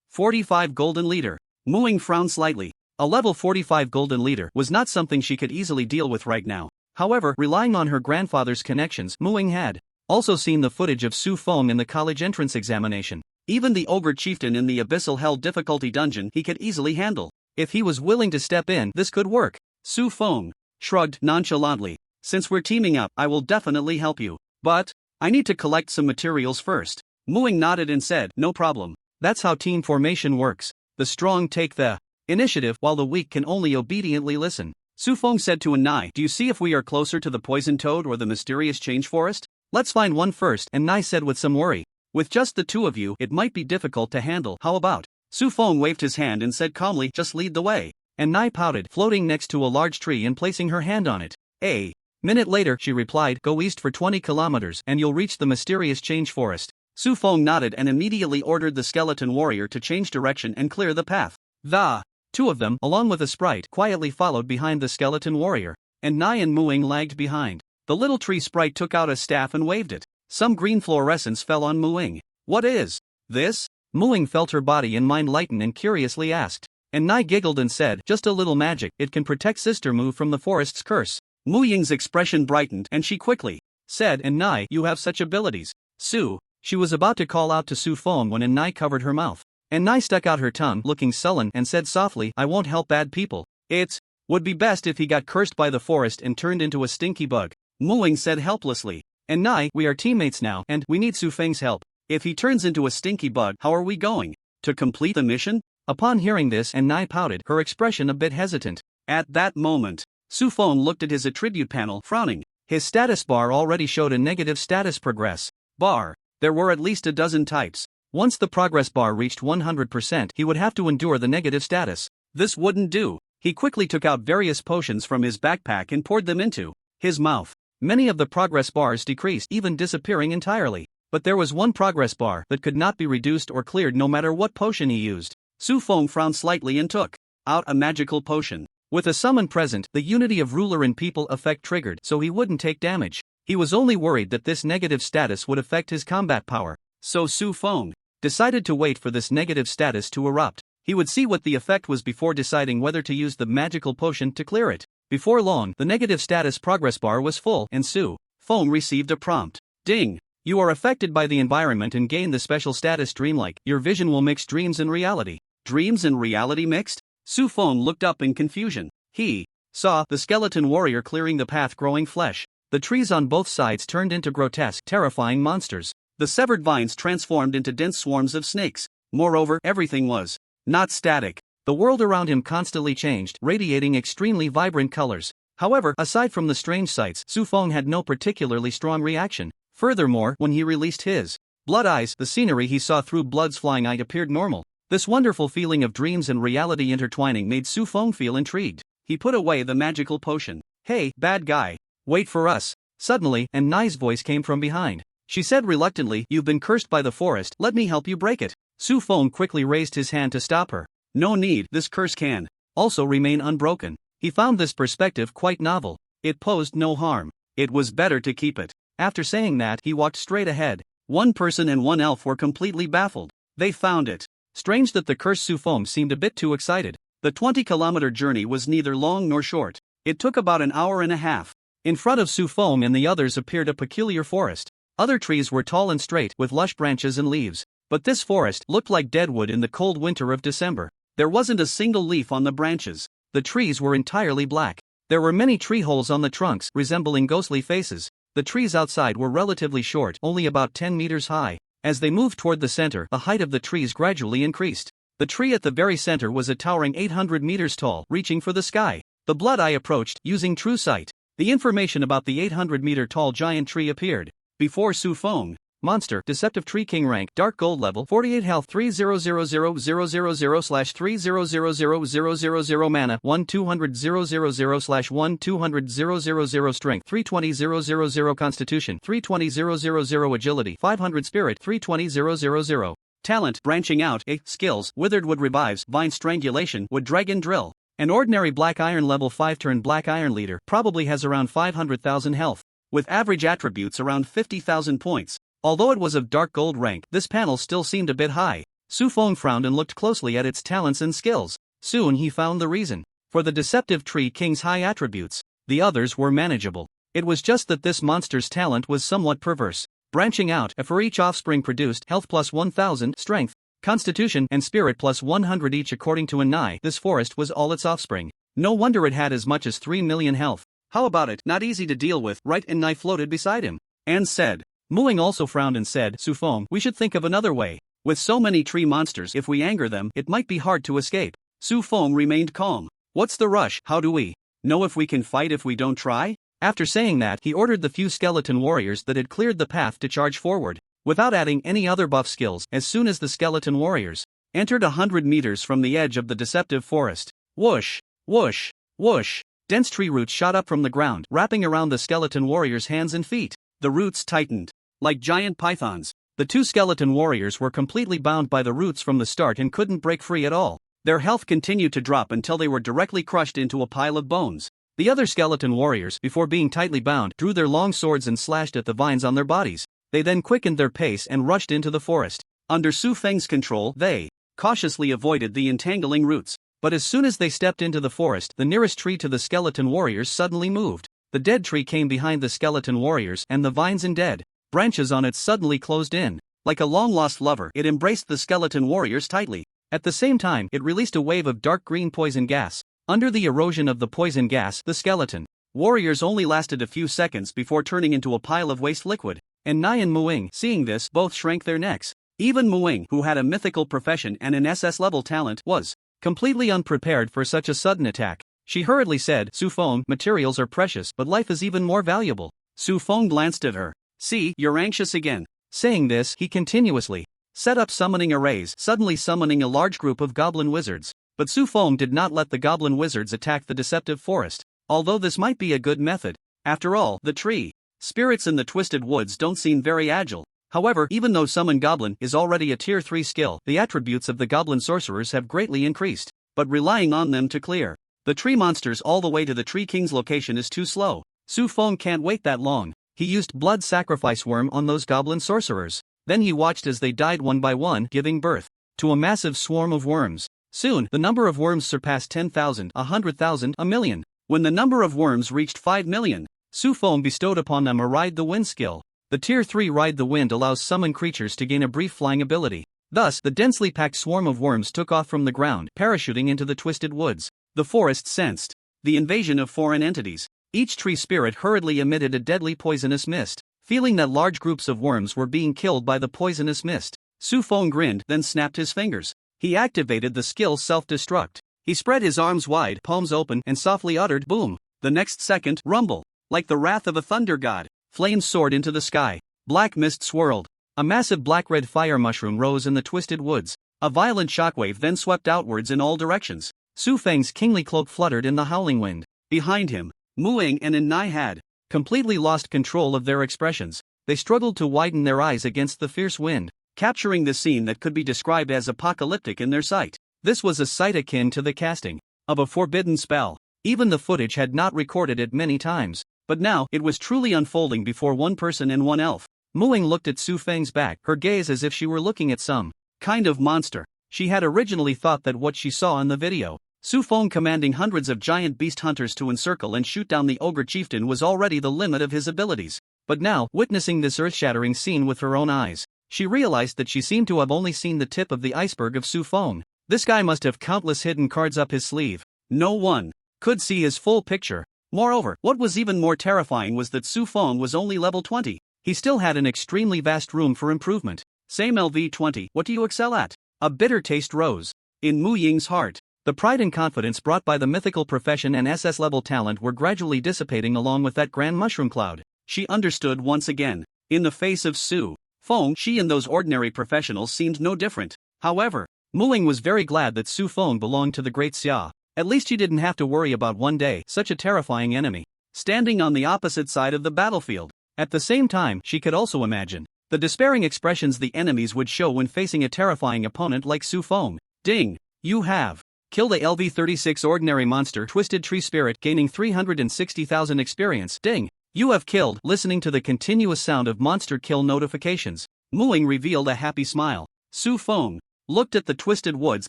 45 golden leader." Mu Ying frowned slightly. A level 45 golden leader was not something she could easily deal with right now. However, relying on her grandfather's connections, Mu Ying had also seen the footage of Su Feng in the college entrance examination. Even the ogre chieftain in the abyssal hell difficulty dungeon he could easily handle. If he was willing to step in, this could work. Su Feng shrugged nonchalantly. "Since we're teaming up, I will definitely help you. But I need to collect some materials first." Mu Ying nodded and said, "No problem. That's how team formation works. The strong take the initiative while the weak can only obediently listen." Su Feng said to Nai, "Do you see if we are closer to the poison toad or the mysterious change forest? Let's find one first." And Nai said with some worry, "With just the two of you, it might be difficult to handle. How about?" Su Feng waved his hand and said calmly, "Just lead the way." And Nai pouted, floating next to a large tree and placing her hand on it. "A minute later," she replied, "Go east for 20 kilometers and you'll reach the mysterious change forest." Su Feng nodded and immediately ordered the skeleton warrior to change direction and clear the path. The two of them, along with a sprite, quietly followed behind the skeleton warrior. And Nai and Mu Ying lagged behind. The little tree sprite took out a staff and waved it. Some green fluorescence fell on Mu Ying. "What is this?" Mu Ying felt her body and mind lighten and curiously asked. And Nai giggled and said, "Just a little magic, it can protect Sister Mu from the forest's curse." Mu Ying's expression brightened and she quickly said, "And Nai, you have such abilities." "Su." She was about to call out to Su Feng when Nai covered her mouth. And Nai stuck out her tongue, looking sullen, and said softly, "I won't help bad people. It would be best if he got cursed by the forest and turned into a stinky bug." Mu Ying said helplessly. "And Nai, we are teammates now, and we need Su Feng's help. If he turns into a stinky bug, how are we going to complete the mission?" Upon hearing this, and Nai pouted, her expression a bit hesitant. At that moment, Su Feng looked at his attribute panel, frowning. His status bar already showed a negative status progress bar. There were at least a dozen types. Once the progress bar reached 100%, he would have to endure the negative status. This wouldn't do. He quickly took out various potions from his backpack and poured them into his mouth. Many of the progress bars decreased, even disappearing entirely. But there was one progress bar that could not be reduced or cleared no matter what potion he used. Su Feng frowned slightly and took out a magical potion. With a summon present, the unity of ruler and people effect triggered, so he wouldn't take damage. He was only worried that this negative status would affect his combat power. So Su Feng decided to wait for this negative status to erupt. He would see what the effect was before deciding whether to use the magical potion to clear it. Before long, the negative status progress bar was full, and Su Feng received a prompt. "Ding! You are affected by the environment and gain the special status dreamlike. Your vision will mix dreams and reality." Dreams and reality mixed? Su Feng looked up in confusion. He saw the skeleton warrior clearing the path, growing flesh. The trees on both sides turned into grotesque, terrifying monsters. The severed vines transformed into dense swarms of snakes. Moreover, everything was not static. The world around him constantly changed, radiating extremely vibrant colors. However, aside from the strange sights, Su Feng had no particularly strong reaction. Furthermore, when he released his blood eyes, the scenery he saw through Blood's flying eye appeared normal. This wonderful feeling of dreams and reality intertwining made Su Feng feel intrigued. He put away the magical potion. "Hey, bad guy. Wait for us." Suddenly, an Nai's voice came from behind. She said reluctantly, "You've been cursed by the forest, let me help you break it." Su Feng quickly raised his hand to stop her. "No need, this curse can also remain unbroken." He found this perspective quite novel. It posed no harm. It was better to keep it. After saying that, he walked straight ahead. One person and one elf were completely baffled. They found it strange that the cursed Su Feng seemed a bit too excited. The 20-kilometer journey was neither long nor short. It took about an hour and a half. In front of Su Feng and the others appeared a peculiar forest. Other trees were tall and straight, with lush branches and leaves. But this forest looked like deadwood in the cold winter of December. There wasn't a single leaf on the branches. The trees were entirely black. There were many tree holes on the trunks, resembling ghostly faces. The trees outside were relatively short, only about 10 meters high. As they moved toward the center, the height of the trees gradually increased. The tree at the very center was a towering 800 meters tall, reaching for the sky. The Blood Eye approached, using true sight. The information about the 800-meter-tall giant tree appeared before Su Feng. Monster, Deceptive Tree King rank, Dark Gold level, 48 health, 3000/300000 mana, 1-200-000/1-200-000 strength, 320-000 constitution, 320-000 agility, 500 spirit, 320-000. Talent, branching out, skills, Withered Wood revives, Vine strangulation, Wood dragon drill. An ordinary Black Iron level 5 turn Black Iron leader probably has around 500,000 health, with average attributes around 50,000 points. Although it was of Dark Gold rank, this panel still seemed a bit high. Su Feng frowned and looked closely at its talents and skills. Soon he found the reason. For the Deceptive Tree King's high attributes, the others were manageable. It was just that this monster's talent was somewhat perverse. Branching out, for each offspring produced, health plus 1,000, strength, constitution, and spirit plus 100 each according to an Nai. This forest was all its offspring. No wonder it had as much as 3 million health. How about it, not easy to deal with, right? And Nai floated beside him and said. Muing also frowned and said, "Su Feng, we should think of another way. With so many tree monsters, if we anger them, it might be hard to escape." Su Feng remained calm. "What's the rush? How do we know if we can fight if we don't try?" After saying that, he ordered the few skeleton warriors that had cleared the path to charge forward. Without adding any other buff skills, as soon as the skeleton warriors entered 100 meters from the edge of the deceptive forest, whoosh, whoosh, whoosh, dense tree roots shot up from the ground, wrapping around the skeleton warriors' hands and feet. The roots tightened like giant pythons. The two skeleton warriors were completely bound by the roots from the start and couldn't break free at all. Their health continued to drop until they were directly crushed into a pile of bones. The other skeleton warriors, before being tightly bound, drew their long swords and slashed at the vines on their bodies. They then quickened their pace and rushed into the forest. Under Su Feng's control, they cautiously avoided the entangling roots. But as soon as they stepped into the forest, the nearest tree to the skeleton warriors suddenly moved. The dead tree came behind the skeleton warriors, and the vines and dead branches on it suddenly closed in. Like a long-lost lover, it embraced the skeleton warriors tightly. At the same time, it released a wave of dark green poison gas. Under the erosion of the poison gas, the skeleton warriors only lasted a few seconds before turning into a pile of waste liquid. And Nai and Muing, seeing this, both shrank their necks. Even Muing, who had a mythical profession and an SS-level talent, was completely unprepared for such a sudden attack. She hurriedly said, "Su Feng, materials are precious, but life is even more valuable." Su Feng glanced at her. "See, you're anxious again." Saying this, he continuously set up summoning arrays, suddenly summoning a large group of goblin wizards. But Su Feng did not let the goblin wizards attack the deceptive forest, although this might be a good method. After all, the tree spirits in the Twisted Woods don't seem very agile. However, even though Summon Goblin is already a Tier 3 skill, the attributes of the goblin sorcerers have greatly increased. But relying on them to clear the tree monsters all the way to the Tree King's location is too slow. Su Feng can't wait that long. He used Blood Sacrifice Worm on those goblin sorcerers. Then he watched as they died one by one, giving birth to a massive swarm of worms. Soon, the number of worms surpassed 10,000, 100,000, a million. When the number of worms reached 5 million, Su Feng bestowed upon them a Ride the Wind skill. The Tier 3 Ride the Wind allows summon creatures to gain a brief flying ability. Thus, the densely packed swarm of worms took off from the ground, parachuting into the twisted woods. The forest sensed the invasion of foreign entities. Each tree spirit hurriedly emitted a deadly poisonous mist. Feeling that large groups of worms were being killed by the poisonous mist, Su Feng grinned, then snapped his fingers. He activated the skill Self-Destruct. He spread his arms wide, palms open, and softly uttered, boom. The next second, rumble. Like the wrath of a thunder god, flames soared into the sky. Black mist swirled. A massive black-red fire mushroom rose in the twisted woods. A violent shockwave then swept outwards in all directions. Su Feng's kingly cloak fluttered in the howling wind. Behind him, Mu Ying and Nai had completely lost control of their expressions. They struggled to widen their eyes against the fierce wind, capturing the scene that could be described as apocalyptic in their sight. This was a sight akin to the casting of a forbidden spell. Even the footage had not recorded it many times, but now it was truly unfolding before one person and one elf. Mu Ying looked at Su Feng's back, her gaze as if she were looking at some kind of monster. She had originally thought that what she saw in the video, Su Feng commanding hundreds of giant beast hunters to encircle and shoot down the ogre chieftain, was already the limit of his abilities. But now, witnessing this earth-shattering scene with her own eyes, she realized that she seemed to have only seen the tip of the iceberg of Su Feng. This guy must have countless hidden cards up his sleeve. No one could see his full picture. Moreover, what was even more terrifying was that Su Feng was only level 20. He still had an extremely vast room for improvement. Same LV20, what do you excel at? A bitter taste rose in Mu Ying's heart. The pride and confidence brought by the mythical profession and SS level talent were gradually dissipating along with that grand mushroom cloud. She understood once again. In the face of Su Feng, she and those ordinary professionals seemed no different. However, Mu Ying was very glad that Su Feng belonged to the Great Xia. At least she didn't have to worry about one day such a terrifying enemy standing on the opposite side of the battlefield. At the same time, she could also imagine the despairing expressions the enemies would show when facing a terrifying opponent like Su Feng. Ding! You have killed a LV36 ordinary monster twisted tree spirit, gaining 360,000 experience. Ding! You have killed. Listening to the continuous sound of monster kill notifications, Mu Ying revealed a happy smile. Su Feng looked at the twisted woods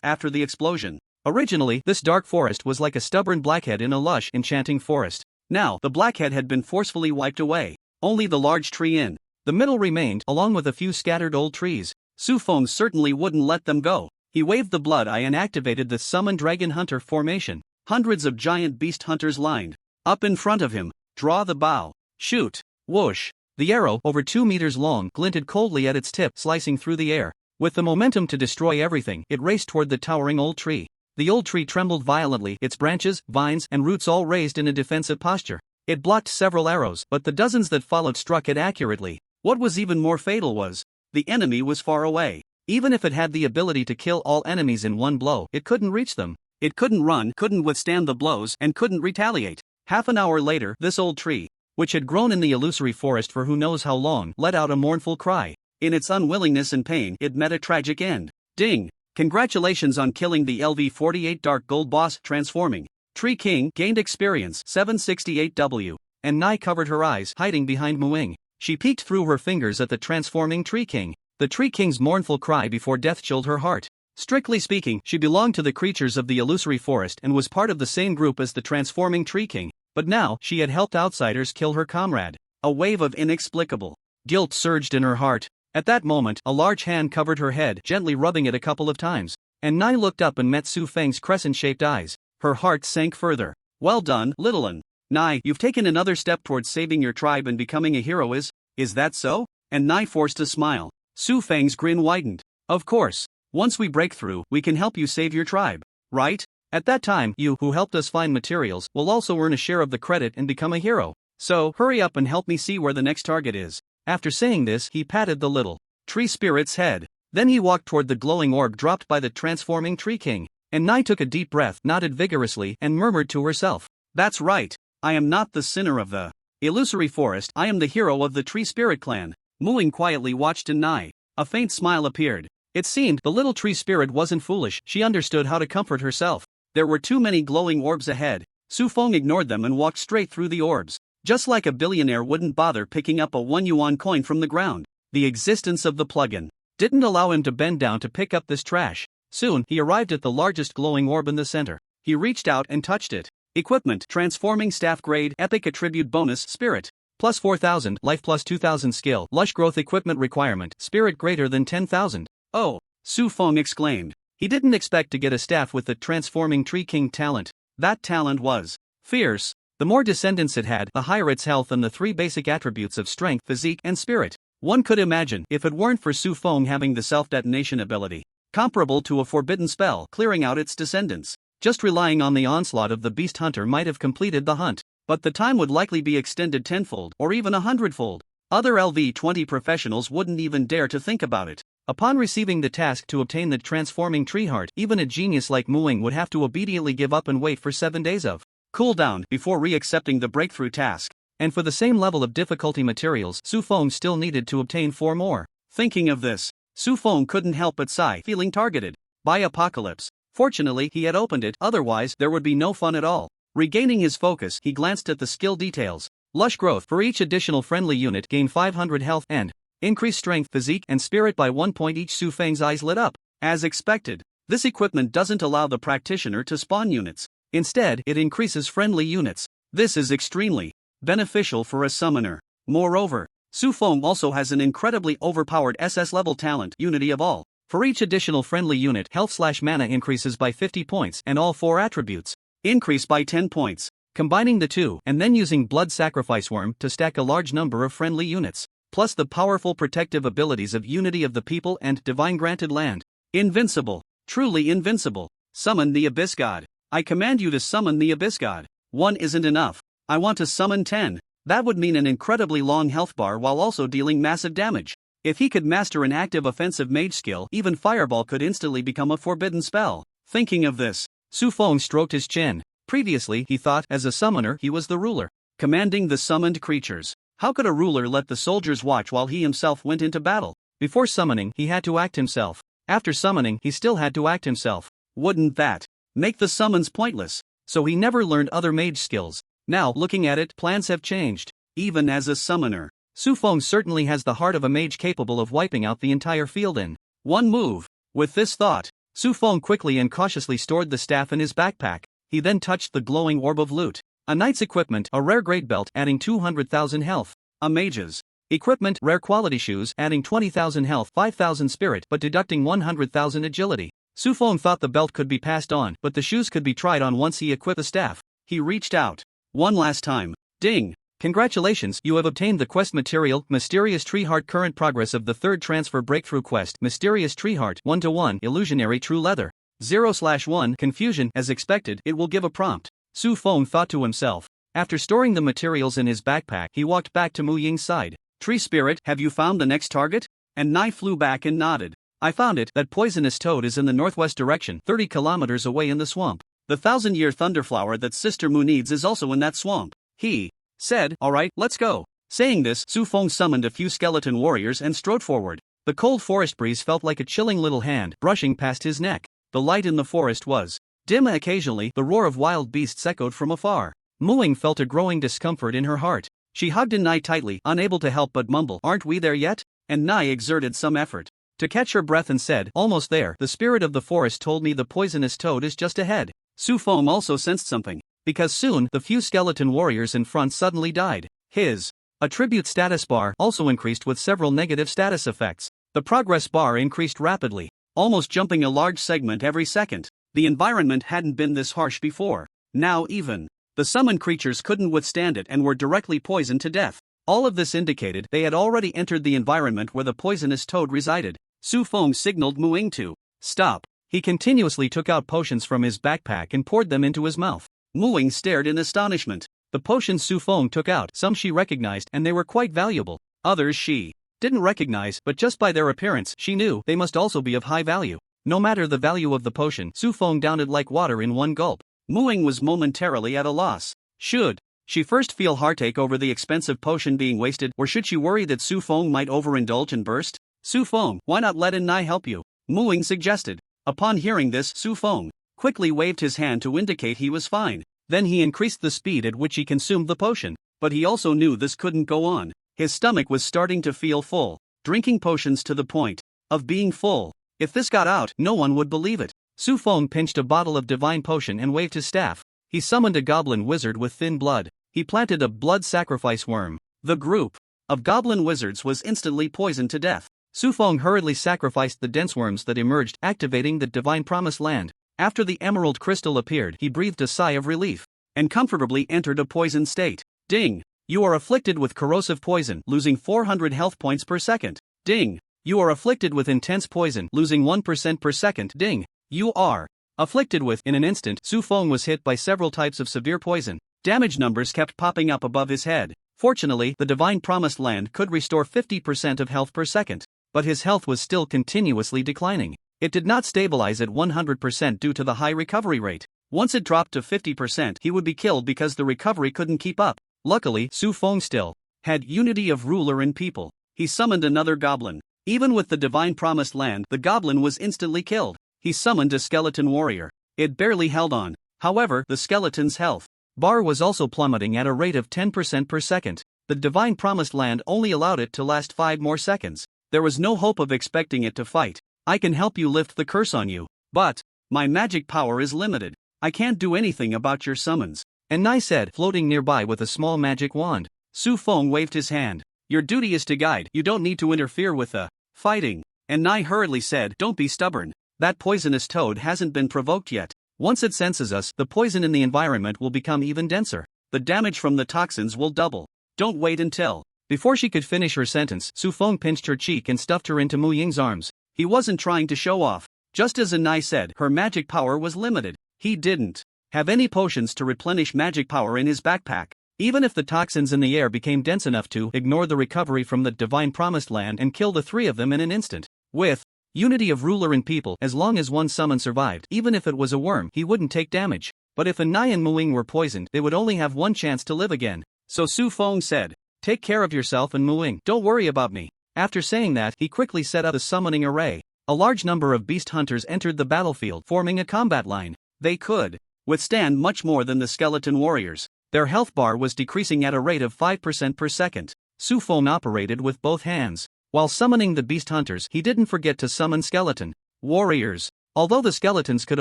after the explosion. Originally, this dark forest was like a stubborn blackhead in a lush, enchanting forest. Now, the blackhead had been forcefully wiped away. Only the large tree in the middle remained, along with a few scattered old trees. Su Feng certainly wouldn't let them go. He waved the blood eye and activated the Summon Dragon Hunter formation. Hundreds of giant beast hunters lined up in front of him. Draw the bow. Shoot. Whoosh. The arrow, over 2 meters long, glinted coldly at its tip, slicing through the air. With the momentum to destroy everything, it raced toward the towering old tree. The old tree trembled violently, its branches, vines, and roots all raised in a defensive posture. It blocked several arrows, but the dozens that followed struck it accurately. What was even more fatal was the enemy was far away. Even if it had the ability to kill all enemies in one blow, it couldn't reach them. It couldn't run, couldn't withstand the blows, and couldn't retaliate. Half an hour later, this old tree, which had grown in the illusory forest for who knows how long, let out a mournful cry. In its unwillingness and pain, it met a tragic end. Ding! Congratulations on killing the LV48 Dark Gold boss. Transforming Tree King gained experience 768W. And Nai covered her eyes, hiding behind Mu Ying. She peeked through her fingers at the transforming Tree King. The Tree King's mournful cry before death chilled her heart. Strictly speaking, she belonged to the creatures of the illusory forest and was part of the same group as the transforming Tree King. But now, she had helped outsiders kill her comrade. A wave of inexplicable guilt surged in her heart. At that moment, a large hand covered her head, gently rubbing it a couple of times. And Nai looked up and met Su Feng's crescent-shaped eyes. Her heart sank further. Well done, little one. Nai, you've taken another step towards saving your tribe and becoming a hero, is that so? And Nai forced a smile. Su Feng's grin widened. Of course. Once we break through, we can help you save your tribe. Right? At that time, you, who helped us find materials, will also earn a share of the credit and become a hero. So, hurry up and help me see where the next target is. After saying this, he patted the little tree spirit's head. Then he walked toward the glowing orb dropped by the transforming Tree King. And Nai took a deep breath, nodded vigorously, and murmured to herself. That's right. I am not the sinner of the illusory forest, I am the hero of the Tree Spirit clan. Mu Ying quietly watched Nai. A faint smile appeared. It seemed the little tree spirit wasn't foolish, she understood how to comfort herself. There were too many glowing orbs ahead. Su Feng ignored them and walked straight through the orbs. Just like a billionaire wouldn't bother picking up a 1 yuan coin from the ground. The existence of the plugin didn't allow him to bend down to pick up this trash. Soon, he arrived at the largest glowing orb in the center. He reached out and touched it. Equipment: Transforming Staff Grade, Epic Attribute Bonus, Spirit. Plus 4,000, Life plus 2,000 Skill, Lush Growth Equipment Requirement, Spirit greater than 10,000. Oh, Su Feng exclaimed. He didn't expect to get a staff with the transforming Tree King talent. That talent was fierce. The more descendants it had, the higher its health and the three basic attributes of strength, physique, and spirit. One could imagine, if it weren't for Su Feng having the self-detonation ability, comparable to a forbidden spell, clearing out its descendants. Just relying on the onslaught of the beast hunter might have completed the hunt, but the time would likely be extended tenfold or even 100-fold. Other LV-20 professionals wouldn't even dare to think about it. Upon receiving the task to obtain the transforming tree heart, even a genius like Muing would have to obediently give up and wait for 7 days of cooldown before re-accepting the breakthrough task. And for the same level of difficulty materials, Su Feng still needed to obtain 4 more. Thinking of this, Su Feng couldn't help but sigh, feeling targeted by Apocalypse. Fortunately, he had opened it, otherwise there would be no fun at all. Regaining his focus, he glanced at the skill details. Lush growth. For each additional friendly unit, gain 500 health and increase strength, physique, and spirit by 1 point each. Su Feng's eyes lit up. As expected, this equipment doesn't allow the practitioner to spawn units. Instead, it increases friendly units. This is extremely beneficial for a summoner. Moreover, Su Feng also has an incredibly overpowered SS level talent, Unity of All. For each additional friendly unit, health/mana increases by 50 points, and all 4 attributes increase by 10 points. Combining the two, and then using Blood Sacrifice Worm to stack a large number of friendly units, plus the powerful protective abilities of Unity of the People and Divine Granted Land. Invincible. Truly invincible. Summon the Abyss God. I command you to summon the Abyss God. 1 isn't enough. I want to summon 10. That would mean an incredibly long health bar while also dealing massive damage. If he could master an active offensive mage skill, even Fireball could instantly become a forbidden spell. Thinking of this, Su Feng stroked his chin. Previously, he thought, as a summoner, he was the ruler, commanding the summoned creatures. How could a ruler let the soldiers watch while he himself went into battle? Before summoning, he had to act himself. After summoning, he still had to act himself. Wouldn't that make the summons pointless? So he never learned other mage skills. Now, looking at it, plans have changed. Even as a summoner, Su Feng certainly has the heart of a mage capable of wiping out the entire field in one move. With this thought, Su Feng quickly and cautiously stored the staff in his backpack. He then touched the glowing orb of loot. A knight's equipment, a rare great belt, adding 200,000 health. A mage's equipment, rare quality shoes, adding 20,000 health, 5,000 spirit, but deducting 100,000 agility. Su Feng thought the belt could be passed on, but the shoes could be tried on once he equipped the staff. He reached out one last time. Ding! Congratulations, you have obtained the quest material, Mysterious Tree Heart. Current progress of the 3rd transfer breakthrough quest, Mysterious Tree Heart, 1-to-1, Illusionary True Leather. 0/1, confusion. As expected, it will give a prompt. Su Feng thought to himself. After storing the materials in his backpack, he walked back to Mu Ying's side. Tree Spirit, have you found the next target? And Nai flew back and nodded. I found it. That poisonous toad is in the northwest direction, 30 kilometers away in the swamp. The 1,000-year thunderflower that Sister Mu needs is also in that swamp. He said, alright, let's go. Saying this, Su Feng summoned a few skeleton warriors and strode forward. The cold forest breeze felt like a chilling little hand brushing past his neck. The light in the forest was dim. Occasionally, the roar of wild beasts echoed from afar. Muing felt a growing discomfort in her heart. She hugged Nai tightly, unable to help but mumble, "Aren't we there yet?" And Nai exerted some effort to catch her breath and said, "Almost there. The spirit of the forest told me the poisonous toad is just ahead." Su Feng also sensed something, because soon the few skeleton warriors in front suddenly died. His attribute status bar also increased with several negative status effects. The progress bar increased rapidly, almost jumping a large segment every second. The environment hadn't been this harsh before. Now even the summoned creatures couldn't withstand it and were directly poisoned to death. All of this indicated they had already entered the environment where the poisonous toad resided. Su Feng signaled Muing to stop. He continuously took out potions from his backpack and poured them into his mouth. Muing stared in astonishment. The potions Su Feng took out, some she recognized and they were quite valuable. Others she didn't recognize, but just by their appearance she knew they must also be of high value. No matter the value of the potion, Su Feng downed it like water in one gulp. Muing was momentarily at a loss. Should she first feel heartache over the expensive potion being wasted, or should she worry that Su Feng might overindulge and burst? "Su Feng, why not let Nai help you?" Muing suggested. Upon hearing this, Su Feng quickly waved his hand to indicate he was fine. Then he increased the speed at which he consumed the potion. But he also knew this couldn't go on. His stomach was starting to feel full, drinking potions to the point of being full. If this got out, no one would believe it. Su Feng pinched a bottle of divine potion and waved his staff. He summoned a goblin wizard with thin blood. He planted a blood sacrifice worm. The group of goblin wizards was instantly poisoned to death. Su Feng hurriedly sacrificed the dense worms that emerged, activating the divine promised land. After the emerald crystal appeared, he breathed a sigh of relief and comfortably entered a poisoned state. Ding! You are afflicted with corrosive poison, losing 400 health points per second. Ding! You are afflicted with intense poison, losing 1% per second. Ding! You are afflicted with. In an instant, Su Feng was hit by several types of severe poison. Damage numbers kept popping up above his head. Fortunately, the divine promised land could restore 50% of health per second. But his health was still continuously declining. It did not stabilize at 100% due to the high recovery rate. Once it dropped to 50%, he would be killed because the recovery couldn't keep up. Luckily, Su Feng still had unity of ruler in people. He summoned another goblin. Even with the divine promised land, the goblin was instantly killed. He summoned a skeleton warrior. It barely held on. However, the skeleton's health bar was also plummeting at a rate of 10% per second. The divine promised land only allowed it to last 5 more seconds. There was no hope of expecting it to fight. I can help you lift the curse on you, but my magic power is limited. I can't do anything about your summons. And Nai said, floating nearby with a small magic wand. Su Feng waved his hand. Your duty is to guide, you don't need to interfere with the fighting. And Nai hurriedly said, don't be stubborn. That poisonous toad hasn't been provoked yet. Once it senses us, the poison in the environment will become even denser. The damage from the toxins will double. Don't wait until. Before she could finish her sentence, Su Feng pinched her cheek and stuffed her into Mu Ying's arms. He wasn't trying to show off. Just as Anai said, her magic power was limited. He didn't have any potions to replenish magic power in his backpack. Even if the toxins in the air became dense enough to ignore the recovery from the divine promised land and kill the 3 of them in an instant. With unity of ruler and people, as long as one summon survived, even if it was a worm, he wouldn't take damage. But if Anai and Mu Ying were poisoned, they would only have one chance to live again. So Su Feng said, take care of yourself and Mu Ying. Don't worry about me. After saying that, he quickly set up a summoning array. A large number of beast hunters entered the battlefield, forming a combat line. They could withstand much more than the skeleton warriors. Their health bar was decreasing at a rate of 5% per second. Su Feng operated with both hands. While summoning the beast hunters, he didn't forget to summon skeleton warriors. Although the skeletons could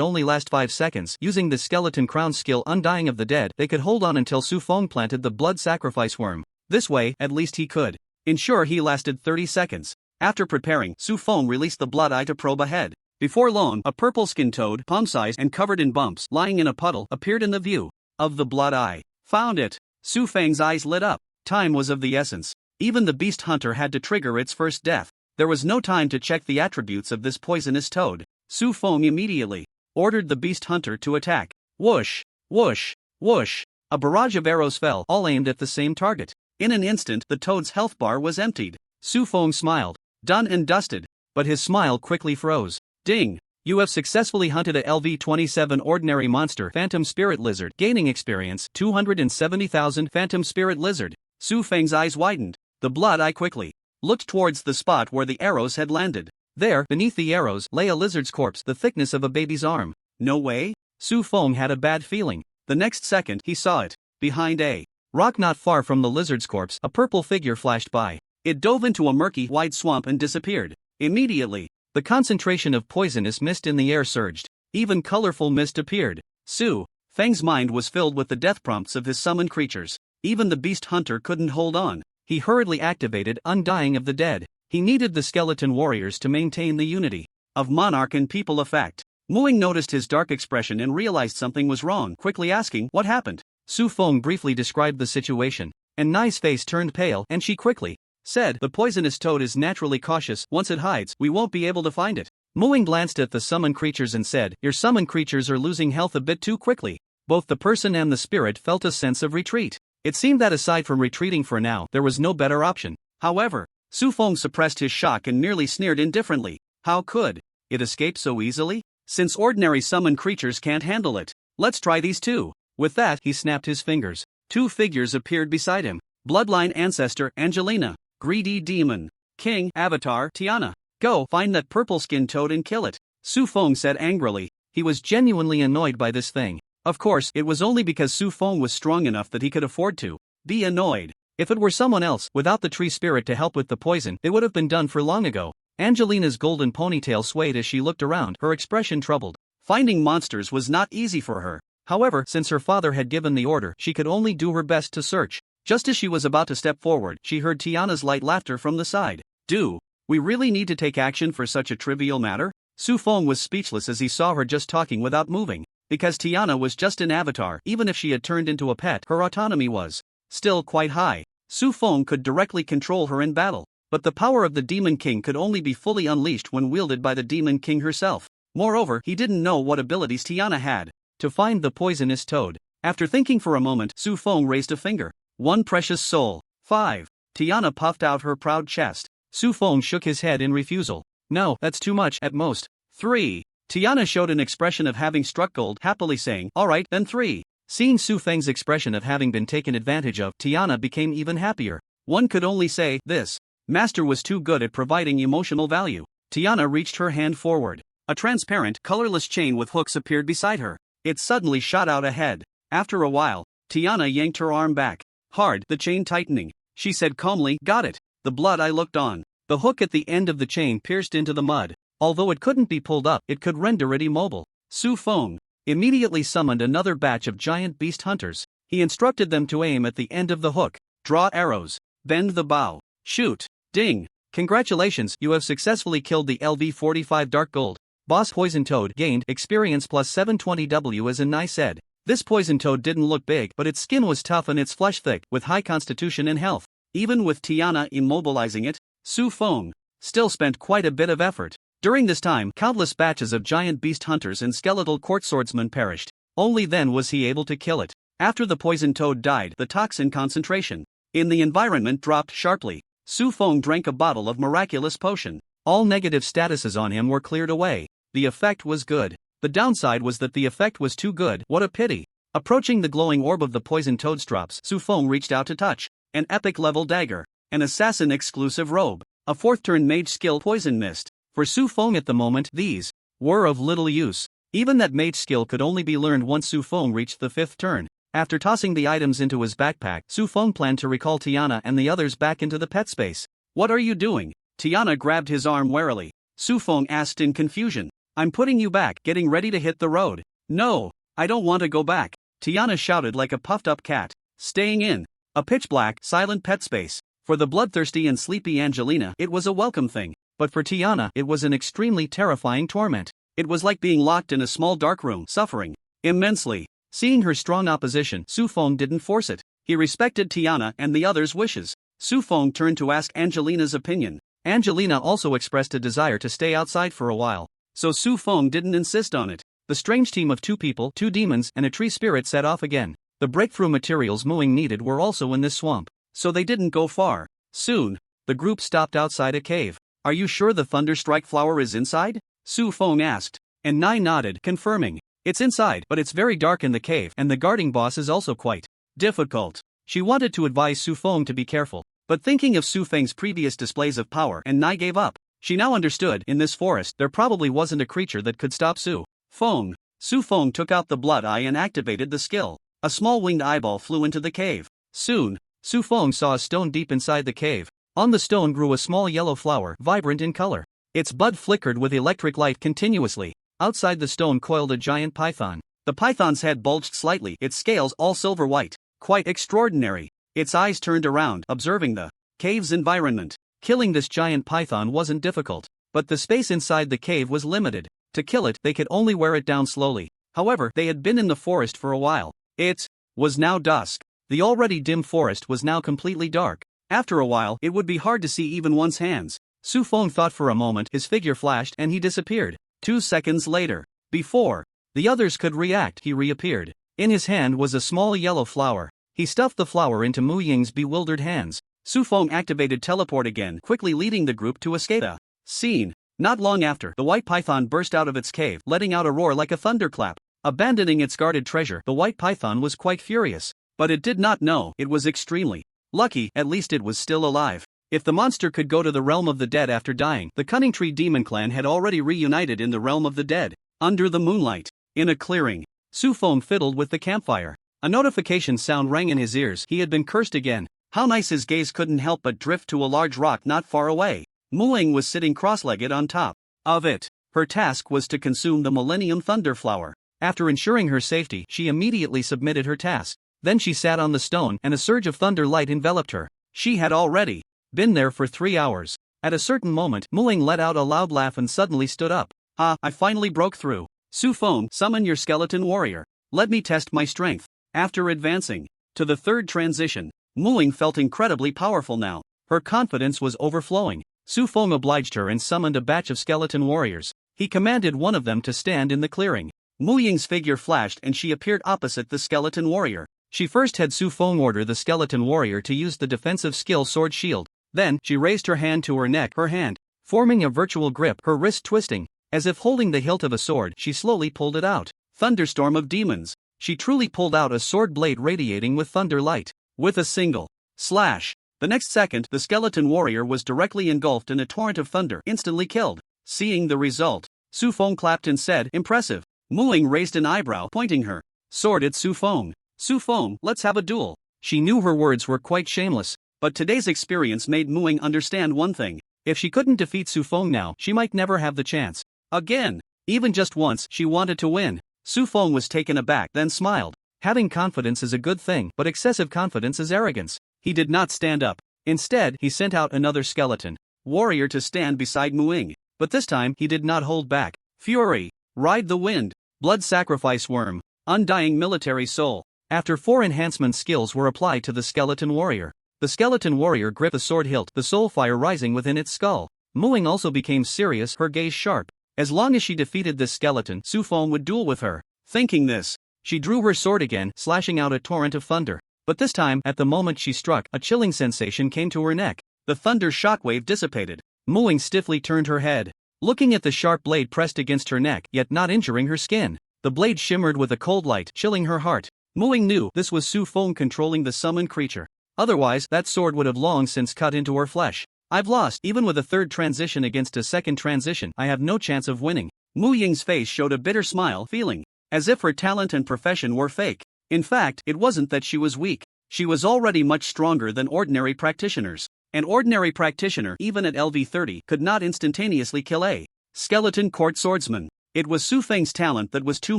only last 5 seconds, using the skeleton crown skill Undying of the Dead, they could hold on until Su Feng planted the blood sacrifice worm. This way, at least he could ensure he lasted 30 seconds. After preparing, Su Feng released the blood eye to probe ahead. Before long, a purple-skinned toad, palm-sized and covered in bumps, lying in a puddle, appeared in the view of the blood eye. Found it! Su Feng's eyes lit up. Time was of the essence. Even the beast hunter had to trigger its first death. There was no time to check the attributes of this poisonous toad. Su Feng immediately ordered the beast hunter to attack. Whoosh! Whoosh! Whoosh! A barrage of arrows fell, all aimed at the same target. In an instant, the toad's health bar was emptied. Su Feng smiled. Done and dusted. But his smile quickly froze. Ding! You have successfully hunted a LV-27 ordinary monster Phantom Spirit Lizard, gaining experience 270,000 Phantom Spirit Lizard. Su Feng's eyes widened. The blood eye quickly looked towards the spot where the arrows had landed. There, beneath the arrows, lay a lizard's corpse the thickness of a baby's arm. No way? Su Feng had a bad feeling. The next second, he saw it. Behind a rock not far from the lizard's corpse, a purple figure flashed by. It dove into a murky, wide swamp and disappeared. Immediately, the concentration of poisonous mist in the air surged. Even colorful mist appeared. Su Feng's mind was filled with the death prompts of his summoned creatures. Even the beast hunter couldn't hold on. He hurriedly activated Undying of the Dead. He needed the skeleton warriors to maintain the unity of monarch and people effect. Mu Ying noticed his dark expression and realized something was wrong, quickly asking, what happened? Su Feng briefly described the situation, and Nai's face turned pale and she quickly said, the poisonous toad is naturally cautious. Once it hides, we won't be able to find it. Mu Ying glanced at the summoned creatures and said, your summoned creatures are losing health a bit too quickly. Both the person and the spirit felt a sense of retreat. It seemed that aside from retreating for now, there was no better option. However, Su Feng suppressed his shock and merely sneered indifferently. How could it escape so easily? Since ordinary summoned creatures can't handle it. Let's try these two. With that, he snapped his fingers. 2 figures appeared beside him. Bloodline Ancestor, Angelina. Greedy Demon. King, Avatar, Tiana. Go, find that purple-skinned toad and kill it. Su Feng said angrily. He was genuinely annoyed by this thing. Of course, it was only because Su Feng was strong enough that he could afford to be annoyed. If it were someone else, without the tree spirit to help with the poison, it would have been done for long ago. Angelina's golden ponytail swayed as she looked around, her expression troubled. Finding monsters was not easy for her. However, since her father had given the order, she could only do her best to search. Just as she was about to step forward, she heard Tiana's light laughter from the side. Do We really need to take action for such a trivial matter? Su Feng was speechless as he saw her just talking without moving. Because Tiana was just an avatar, even if she had turned into a pet, her autonomy was still quite high. Su Feng could directly control her in battle. But the power of the Demon King could only be fully unleashed when wielded by the Demon King herself. Moreover, he didn't know what abilities Tiana had. To find the poisonous toad. After thinking for a moment, Su Feng raised a finger. One precious soul. 5. Tiana puffed out her proud chest. Su Feng shook his head in refusal. No, that's too much, at most. 3. Tiana showed an expression of having struck gold, happily saying, alright, then 3. Seeing Su Feng's expression of having been taken advantage of, Tiana became even happier. One could only say, this master was too good at providing emotional value. Tiana reached her hand forward. A transparent, colorless chain with hooks appeared beside her. It suddenly shot out ahead. After a while, Tiana yanked her arm back. Hard, the chain tightening. She said calmly, got it. The blood I looked on. The hook at the end of the chain pierced into the mud. Although it couldn't be pulled up, it could render it immobile. Su Feng immediately summoned another batch of giant beast hunters. He instructed them to aim at the end of the hook. Draw arrows. Bend the bow. Shoot. Ding. Congratulations, you have successfully killed the LV-45 Dark Gold. Boss Poison Toad gained experience plus 720W as Anai said. This poison toad didn't look big, but its skin was tough and its flesh thick, with high constitution and health. Even with Tiana immobilizing it, Su Feng still spent quite a bit of effort. During this time, countless batches of giant beast hunters and skeletal court swordsmen perished. Only then was he able to kill it. After the poison toad died, the toxin concentration in the environment dropped sharply. Su Feng drank a bottle of miraculous potion. All negative statuses on him were cleared away. The effect was good. The downside was that the effect was too good. What a pity. Approaching the glowing orb of the poison toad's drops, Su Feng reached out to touch. An epic level dagger. An assassin exclusive robe. A 4th turn mage skill poison mist. For Su Feng at the moment, these were of little use. Even that mage skill could only be learned once Su Feng reached the 5th turn. After tossing the items into his backpack, Su Feng planned to recall Tiana and the others back into the pet space. What are you doing? Tiana grabbed his arm warily. Su Feng asked in confusion. I'm putting you back, getting ready to hit the road. No, I don't want to go back. Tiana shouted like a puffed-up cat. Staying in a pitch-black, silent pet space. For the bloodthirsty and sleepy Angelina, it was a welcome thing. But for Tiana, it was an extremely terrifying torment. It was like being locked in a small dark room, suffering immensely. Seeing her strong opposition, Su Feng didn't force it. He respected Tiana and the others' wishes. Su Feng turned to ask Angelina's opinion. Angelina also expressed a desire to stay outside for a while. So Su Feng didn't insist on it. The strange team of 2 people, 2 demons, and a tree spirit set off again. The breakthrough materials Mooing needed were also in this swamp. So they didn't go far. Soon, the group stopped outside a cave. Are you sure the Thunderstrike flower is inside? Su Feng asked. And Nai nodded, confirming. It's inside, but it's very dark in the cave, and the guarding boss is also quite difficult. She wanted to advise Su Feng to be careful, but thinking of Su Feng's previous displays of power, and Nai gave up. She now understood, in this forest, there probably wasn't a creature that could stop Su Feng. Su Feng took out the blood eye and activated the skill. A small winged eyeball flew into the cave. Soon, Su Feng saw a stone deep inside the cave. On the stone grew a small yellow flower, vibrant in color. Its bud flickered with electric light continuously. Outside the stone coiled a giant python. The python's head bulged slightly, its scales all silver white. Quite extraordinary. Its eyes turned around, observing the cave's environment. Killing this giant python wasn't difficult, but the space inside the cave was limited. To kill it, they could only wear it down slowly. However, they had been in the forest for a while. It was now dusk. The already dim forest was now completely dark. After a while, it would be hard to see even one's hands. Su Feng thought for a moment, his figure flashed and he disappeared. 2 seconds later, before the others could react, he reappeared. In his hand was a small yellow flower. He stuffed the flower into Mu Ying's bewildered hands. Su Feng activated teleport again, quickly leading the group to escape the scene. Not long after, the white python burst out of its cave, letting out a roar like a thunderclap. Abandoning its guarded treasure, the white python was quite furious. But it did not know, it was extremely lucky, at least it was still alive. If the monster could go to the realm of the dead after dying, the Cunning Tree Demon Clan had already reunited in the realm of the dead. Under the moonlight, in a clearing, Su Feng fiddled with the campfire. A notification sound rang in his ears. He had been cursed again. How nice. His gaze couldn't help but drift to a large rock not far away. Mu Ying was sitting cross-legged on top of it. Her task was to consume the Millennium Thunder Flower. After ensuring her safety, she immediately submitted her task. Then she sat on the stone and a surge of thunder light enveloped her. She had already been there for 3 hours. At a certain moment, Muing let out a loud laugh and suddenly stood up. Ah, I finally broke through. Su Feng, summon your skeleton warrior. Let me test my strength. After advancing to the third transition, Muing felt incredibly powerful now. Her confidence was overflowing. Su Feng obliged her and summoned a batch of skeleton warriors. He commanded one of them to stand in the clearing. Mu Ying's figure flashed and she appeared opposite the skeleton warrior. She first had Su Feng order the skeleton warrior to use the defensive skill sword shield. Then, she raised her hand to her neck, her hand forming a virtual grip, her wrist twisting. As if holding the hilt of a sword, she slowly pulled it out. Thunderstorm of demons. She truly pulled out a sword blade radiating with thunder light. With a single slash. The next second, the skeleton warrior was directly engulfed in a torrent of thunder, instantly killed. Seeing the result, Su Feng clapped and said, "Impressive." Mu Ying raised an eyebrow, pointing her sword at Su Feng. "Su Feng, let's have a duel." She knew her words were quite shameless, but today's experience made Mu Ying understand one thing. If she couldn't defeat Su Feng now, she might never have the chance again. Even just once, she wanted to win. Su Feng was taken aback, then smiled. Having confidence is a good thing, but excessive confidence is arrogance. He did not stand up. Instead, he sent out another skeleton warrior to stand beside Mu Ying. But this time, he did not hold back. Fury, ride the wind, blood sacrifice worm, undying military soul. After 4 enhancement skills were applied to the skeleton warrior, the skeleton warrior gripped the sword hilt, the soul fire rising within its skull. Mu Ying also became serious, her gaze sharp. As long as she defeated this skeleton, Su Feng would duel with her. Thinking this, she drew her sword again, slashing out a torrent of thunder. But this time, at the moment she struck, a chilling sensation came to her neck. The thunder shockwave dissipated. Mu Ying stiffly turned her head, looking at the sharp blade pressed against her neck, yet not injuring her skin. The blade shimmered with a cold light, chilling her heart. Mu Ying knew this was Su Feng controlling the summoned creature. Otherwise, that sword would have long since cut into her flesh. I've lost. Even with a third transition against a second transition, I have no chance of winning. Mu Ying's face showed a bitter smile, feeling as if her talent and profession were fake. In fact, it wasn't that she was weak. She was already much stronger than ordinary practitioners. An ordinary practitioner, even at LV30, could not instantaneously kill a skeleton court swordsman. It was Su Feng's talent that was too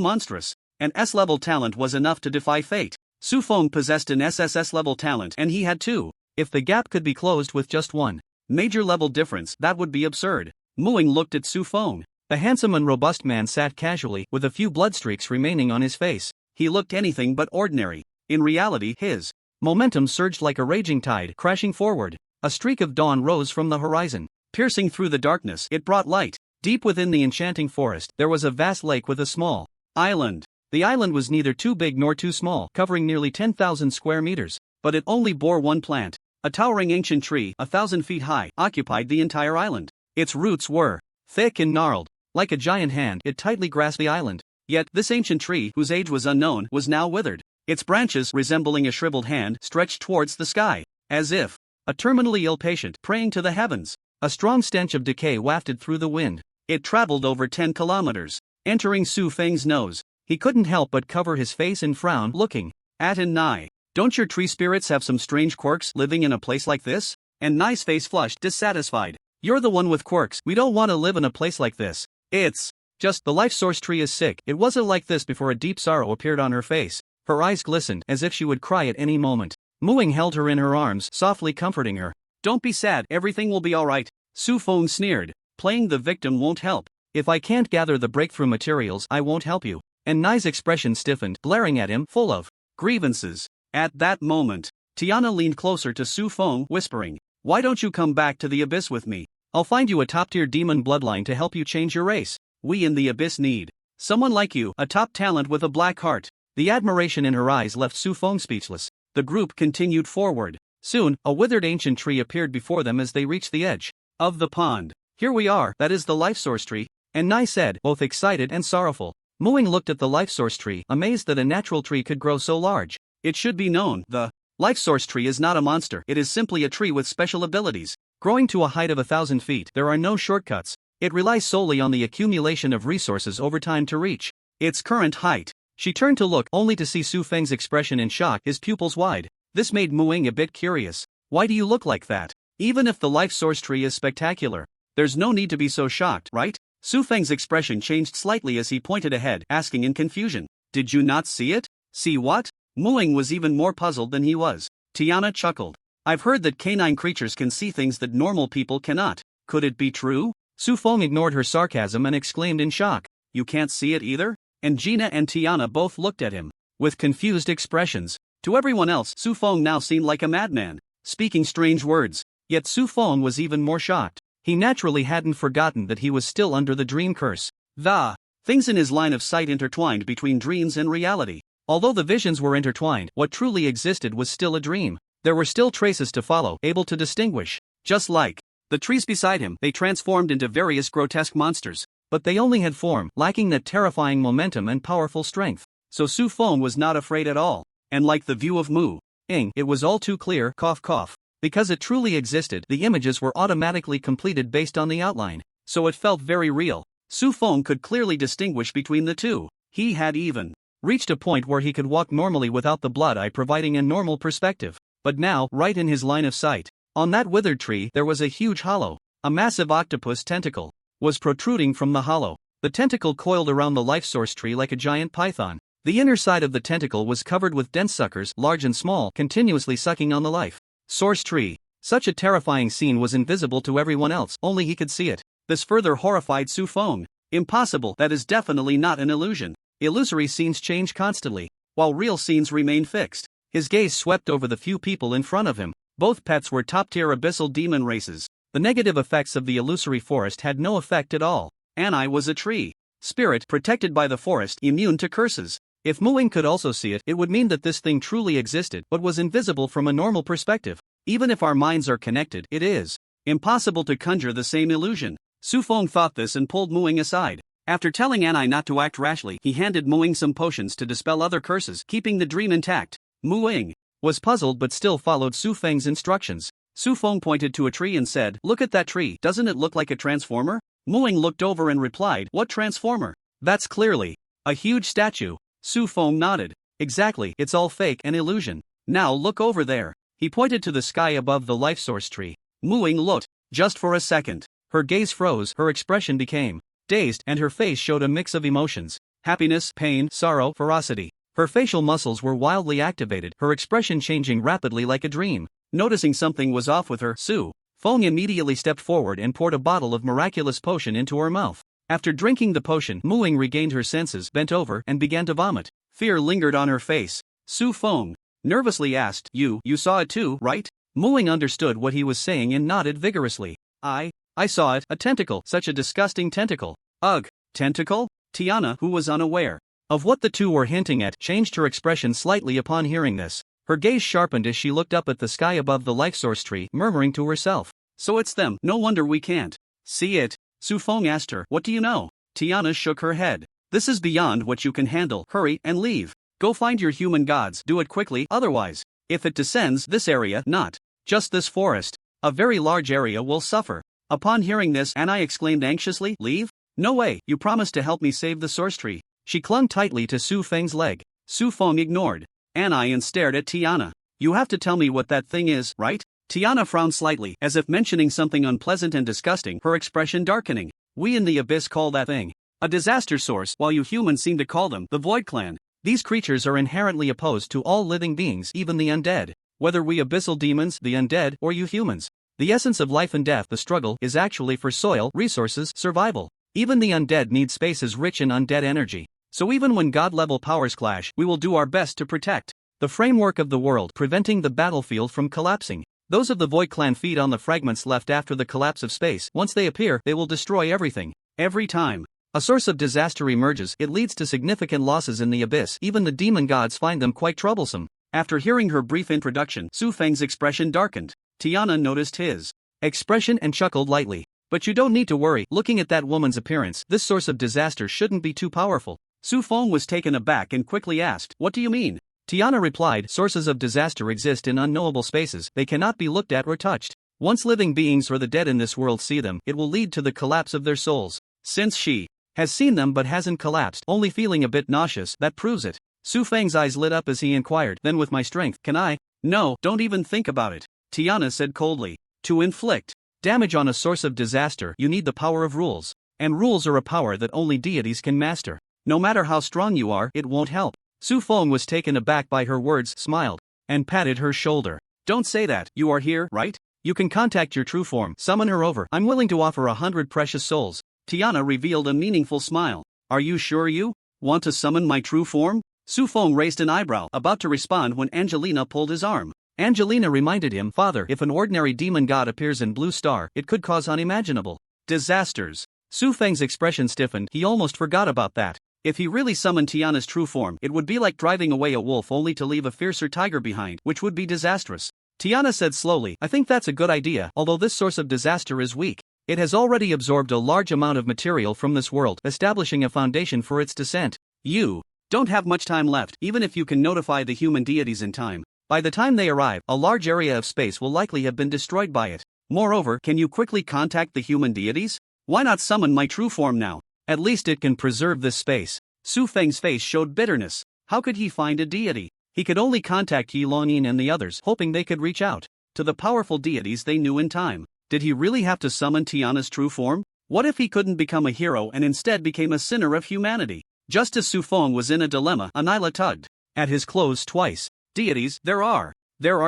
monstrous. An S-level talent was enough to defy fate. Su Feng possessed an SSS level talent and he had 2. If the gap could be closed with just 1 major level difference, that would be absurd. Mu Ying looked at Su Feng. The handsome and robust man sat casually, with a few bloodstreaks remaining on his face. He looked anything but ordinary. In reality, his momentum surged like a raging tide, crashing forward. A streak of dawn rose from the horizon. Piercing through the darkness, it brought light. Deep within the enchanting forest, there was a vast lake with a small island. The island was neither too big nor too small, covering nearly 10,000 square meters. But it only bore one plant. A towering ancient tree, 1,000 feet high, occupied the entire island. Its roots were thick and gnarled. Like a giant hand, it tightly grasped the island. Yet, this ancient tree, whose age was unknown, was now withered. Its branches, resembling a shriveled hand, stretched towards the sky, as if a terminally ill patient praying to the heavens. A strong stench of decay wafted through the wind. It traveled over 10 kilometers, entering Su Feng's nose. He couldn't help but cover his face and frown, looking at and Nai. Don't your tree spirits have some strange quirks living in a place like this? And Nai's face flushed, dissatisfied. You're the one with quirks. We don't want to live in a place like this. It's just the life source tree is sick. It wasn't like this before. A deep sorrow appeared on her face. Her eyes glistened, as if she would cry at any moment. Mu Ying held her in her arms, softly comforting her. Don't be sad, everything will be alright. Su Feng sneered. Playing the victim won't help. If I can't gather the breakthrough materials, I won't help you. And Nai's expression stiffened, glaring at him, full of grievances. At that moment, Tiana leaned closer to Su Feng, whispering, "Why don't you come back to the abyss with me? I'll find you a top-tier demon bloodline to help you change your race. We in the abyss need someone like you, a top talent with a black heart." The admiration in her eyes left Su Feng speechless. The group continued forward. Soon, a withered ancient tree appeared before them as they reached the edge of the pond. "Here we are, that is the life source tree," and Nai said, both excited and sorrowful. Mu Ying looked at the life source tree, amazed that a natural tree could grow so large. It should be known, the life source tree is not a monster, it is simply a tree with special abilities. Growing to a height of 1,000 feet, there are no shortcuts. It relies solely on the accumulation of resources over time to reach its current height. She turned to look, only to see Su Feng's expression in shock, his pupils wide. This made Mu Ying a bit curious. Why do you look like that? Even if the life source tree is spectacular, there's no need to be so shocked, right? Su Feng's expression changed slightly as he pointed ahead, asking in confusion. Did you not see it? See what? Mu Ying was even more puzzled than he was. Tiana chuckled. I've heard that canine creatures can see things that normal people cannot. Could it be true? Su Feng ignored her sarcasm and exclaimed in shock. You can't see it either? And Gina and Tiana both looked at him with confused expressions. To everyone else, Su Feng now seemed like a madman, speaking strange words. Yet Su Feng was even more shocked. He naturally hadn't forgotten that he was still under the dream curse. The things in his line of sight intertwined between dreams and reality. Although the visions were intertwined, what truly existed was still a dream. There were still traces to follow, able to distinguish. Just like the trees beside him, they transformed into various grotesque monsters. But they only had form, lacking that terrifying momentum and powerful strength. So Su Feng was not afraid at all. And like the view of Mu Ying, it was all too clear, cough cough. Because it truly existed, the images were automatically completed based on the outline. So it felt very real. Su Feng could clearly distinguish between the two. He had even reached a point where he could walk normally without the blood eye providing a normal perspective. But now, right in his line of sight, on that withered tree there was a huge hollow. A massive octopus tentacle was protruding from the hollow. The tentacle coiled around the life source tree like a giant python. The inner side of the tentacle was covered with dense suckers, large and small, continuously sucking on the life source tree. Such a terrifying scene was invisible to everyone else, only he could see it. This further horrified Su Feng. Impossible, that is definitely not an illusion. Illusory scenes change constantly, while real scenes remain fixed. His gaze swept over the few people in front of him. Both pets were top-tier abyssal demon races. The negative effects of the illusory forest had no effect at all. Anai was a tree spirit protected by the forest, immune to curses. If Mu Ying could also see it, it would mean that this thing truly existed but was invisible from a normal perspective. Even if our minds are connected, it is impossible to conjure the same illusion. Su Feng thought this and pulled Mu Ying aside. After telling Anai not to act rashly, he handed Mu Ying some potions to dispel other curses, keeping the dream intact. Mu Ying was puzzled but still followed Su Feng's instructions. Su Feng pointed to a tree and said, "Look at that tree, doesn't it look like a transformer?" Mu Ying looked over and replied, "What transformer?" "That's clearly a huge statue." Su Feng nodded. "Exactly, it's all fake and illusion. Now look over there." He pointed to the sky above the life source tree. Mu Ying looked. Just for a second, her gaze froze, her expression became dazed, and her face showed a mix of emotions: happiness, pain, sorrow, ferocity. Her facial muscles were wildly activated, her expression changing rapidly like a dream. Noticing something was off with her, Su Feng immediately stepped forward and poured a bottle of miraculous potion into her mouth. After drinking the potion, Mu Ying regained her senses, bent over, and began to vomit. Fear lingered on her face. Su Feng nervously asked, You saw it too, right?" Mu Ying understood what he was saying and nodded vigorously. I saw it, a tentacle, such a disgusting tentacle." "Ugh, tentacle?" Tiana, who was unaware of what the two were hinting at, changed her expression slightly upon hearing this. Her gaze sharpened as she looked up at the sky above the life source tree, murmuring to herself, "So it's them, no wonder we can't see it." Su Feng asked her, "What do you know?" Tiana shook her head. "This is beyond what you can handle, hurry and leave. Go find your human gods, do it quickly, otherwise, if it descends, this area, not just this forest, a very large area will suffer." Upon hearing this, Anai exclaimed anxiously, "Leave? No way, you promised to help me save the source tree." She clung tightly to Su Feng's leg. Su Feng ignored Anai and stared at Tiana. "You have to tell me what that thing is, right?" Tiana frowned slightly, as if mentioning something unpleasant and disgusting, her expression darkening. "We in the abyss call that thing a disaster source, while you humans seem to call them the Void Clan. These creatures are inherently opposed to all living beings, even the undead. Whether we abyssal demons, the undead, or you humans. The essence of life and death, the struggle, is actually for soil, resources, survival. Even the undead need spaces rich in undead energy. So even when god-level powers clash, we will do our best to protect the framework of the world, preventing the battlefield from collapsing. Those of the Void Clan feed on the fragments left after the collapse of space. Once they appear, they will destroy everything. Every time a source of disaster emerges, it leads to significant losses in the abyss. Even the demon gods find them quite troublesome." After hearing her brief introduction, Su Feng's expression darkened. Tiana noticed his expression and chuckled lightly. "But you don't need to worry, looking at that woman's appearance, this source of disaster shouldn't be too powerful." Su Feng was taken aback and quickly asked, "What do you mean?" Tiana replied, "Sources of disaster exist in unknowable spaces, they cannot be looked at or touched. Once living beings or the dead in this world see them, it will lead to the collapse of their souls. Since she has seen them but hasn't collapsed, only feeling a bit nauseous, that proves it." Su Feng's eyes lit up as he inquired, "Then with my strength, can I?" "No, don't even think about it," Tiana said coldly. "To inflict damage on a source of disaster, you need the power of rules. And rules are a power that only deities can master. No matter how strong you are, it won't help." Su Feng was taken aback by her words, smiled, and patted her shoulder. "Don't say that, you are here, right? You can contact your true form, summon her over. I'm willing to offer 100 precious souls. Tiana revealed a meaningful smile. Are you sure you want to summon my true form? Su Feng raised an eyebrow, about to respond when Angelina pulled his arm. Angelina reminded him, Father, if an ordinary demon god appears in Blue Star, it could cause unimaginable disasters. Su Feng's expression stiffened, he almost forgot about that. If he really summoned Tiana's true form, it would be like driving away a wolf only to leave a fiercer tiger behind, which would be disastrous. Tiana said slowly, I think that's a good idea, although this source of disaster is weak. It has already absorbed a large amount of material from this world, establishing a foundation for its descent. You don't have much time left, even if you can notify the human deities in time. By the time they arrive, a large area of space will likely have been destroyed by it. Moreover, can you quickly contact the human deities? Why not summon my true form now? At least it can preserve this space. Su Feng's face showed bitterness. How could he find a deity? He could only contact Yi Longyin and the others, hoping they could reach out to the powerful deities they knew in time. Did he really have to summon Tiana's true form? What if he couldn't become a hero and instead became a sinner of humanity? Just as Su Feng was in a dilemma, Anila tugged at his clothes twice. Deities, there are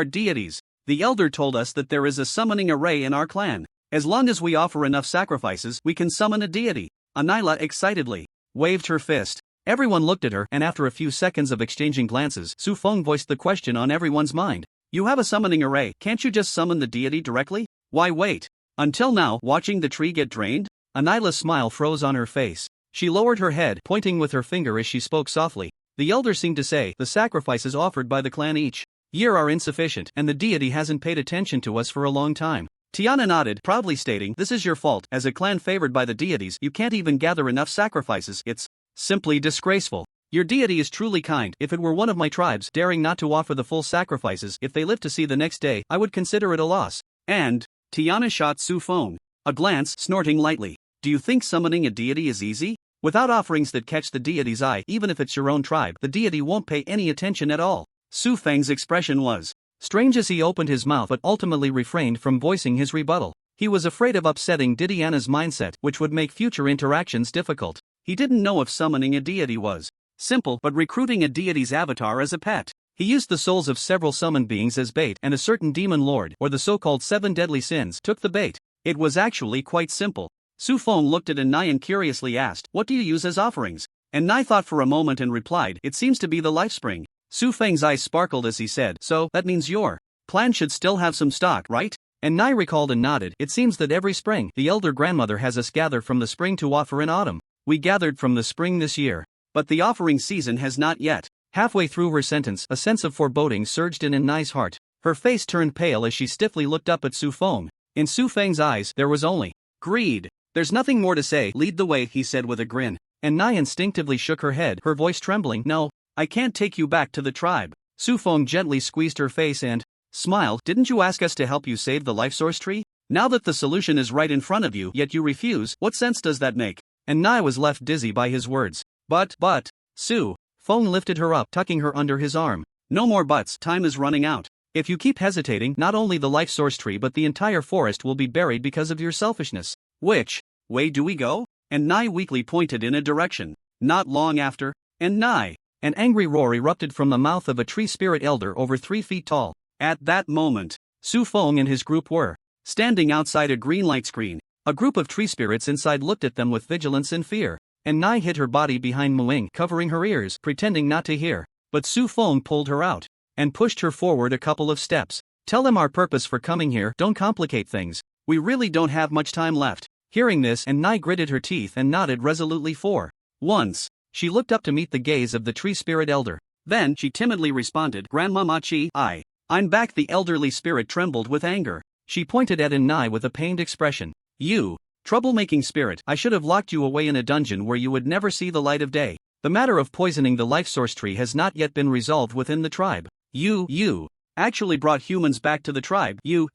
deities. The elder told us that there is a summoning array in our clan. As long as we offer enough sacrifices, we can summon a deity. Anila excitedly waved her fist. Everyone looked at her, and after a few seconds of exchanging glances, Su Feng voiced the question on everyone's mind. You have a summoning array, can't you just summon the deity directly? Why wait until now, watching the tree get drained? Anila's smile froze on her face. She lowered her head, pointing with her finger as she spoke softly. The elder seemed to say, the sacrifices offered by the clan each year are insufficient, and the deity hasn't paid attention to us for a long time. Tiana nodded, proudly stating, this is your fault. As a clan favored by the deities, you can't even gather enough sacrifices. It's simply disgraceful. Your deity is truly kind. If it were one of my tribes daring not to offer the full sacrifices, if they lived to see the next day, I would consider it a loss. And Tiana shot Su Feng a glance, snorting lightly. Do you think summoning a deity is easy? Without offerings that catch the deity's eye, even if it's your own tribe, the deity won't pay any attention at all. Su Feng's expression was strange as he opened his mouth but ultimately refrained from voicing his rebuttal. He was afraid of upsetting Didiana's mindset, which would make future interactions difficult. He didn't know if summoning a deity was simple, but recruiting a deity's avatar as a pet. He used the souls of several summoned beings as bait, and a certain demon lord, or the so-called 7 deadly sins, took the bait. It was actually quite simple. Su Feng looked at Nai and curiously asked, what do you use as offerings? And Nai thought for a moment and replied, it seems to be the life spring. Su Feng's eyes sparkled as he said, so, that means your clan should still have some stock, right? And Nai recalled and nodded, it seems that every spring, the elder grandmother has us gather from the spring to offer in autumn. We gathered from the spring this year. But the offering season has not yet. Halfway through her sentence, a sense of foreboding surged in Nai's heart. Her face turned pale as she stiffly looked up at Su Feng. In Su Feng's eyes, there was only greed. There's nothing more to say, lead the way, he said with a grin. And Nai instinctively shook her head, her voice trembling. No, I can't take you back to the tribe. Su Feng gently squeezed her face and smiled. Didn't you ask us to help you save the life source tree? Now that the solution is right in front of you, yet you refuse, what sense does that make? And Nai was left dizzy by his words. But, Su Feng lifted her up, tucking her under his arm. No more buts, time is running out. If you keep hesitating, not only the life source tree but the entire forest will be buried because of your selfishness. Which way do we go? And Nai weakly pointed in a direction. Not long after, and Nai. An angry roar erupted from the mouth of a tree spirit elder over 3 feet tall. At that moment, Su Feng and his group were standing outside a green light screen. A group of tree spirits inside looked at them with vigilance and fear. And Nai hid her body behind Muing, covering her ears, pretending not to hear. But Su Feng pulled her out and pushed her forward a couple of steps. Tell them our purpose for coming here, don't complicate things. We really don't have much time left. Hearing this, and Nai gritted her teeth and nodded resolutely for once. She looked up to meet the gaze of the tree spirit elder. Then, she timidly responded, Grandma Machi, I'm back. The elderly spirit trembled with anger. She pointed at Nai with a pained expression. You troublemaking spirit, I should have locked you away in a dungeon where you would never see the light of day. The matter of poisoning the life source tree has not yet been resolved within the tribe. You actually brought humans back to the tribe. You.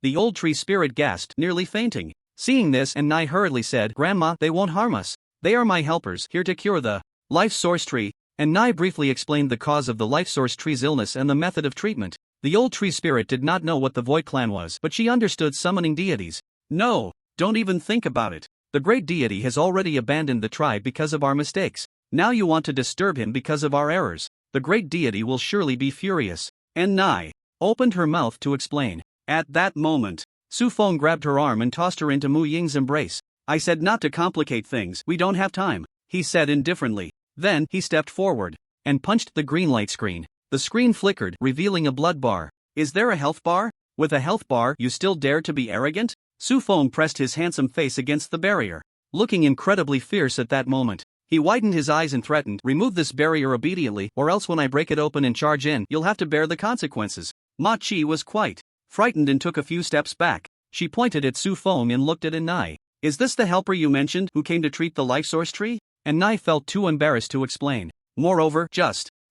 The old tree spirit gasped, nearly fainting. Seeing this, and Nai hurriedly said, Grandma, they won't harm us. They are my helpers, here to cure the life source tree. And Nai briefly explained the cause of the life source tree's illness and the method of treatment. The old tree spirit did not know what the Void Clan was, but she understood summoning deities. No, don't even think about it. The great deity has already abandoned the tribe because of our mistakes. Now you want to disturb him because of our errors. The great deity will surely be furious. And Nai opened her mouth to explain. At that moment, Su Feng grabbed her arm and tossed her into Mu Ying's embrace. I said not to complicate things, we don't have time, he said indifferently. Then, he stepped forward and punched the green light screen. The screen flickered, revealing a blood bar. Is there a health bar? With a health bar, you still dare to be arrogant? Su Feng pressed his handsome face against the barrier, looking incredibly fierce at that moment. He widened his eyes and threatened, remove this barrier immediately, or else when I break it open and charge in, you'll have to bear the consequences. Ma Chi was quite frightened and took a few steps back. She pointed at Su Feng and looked at Nai. Is this the helper you mentioned who came to treat the life source tree? And Nai felt too embarrassed to explain. Moreover,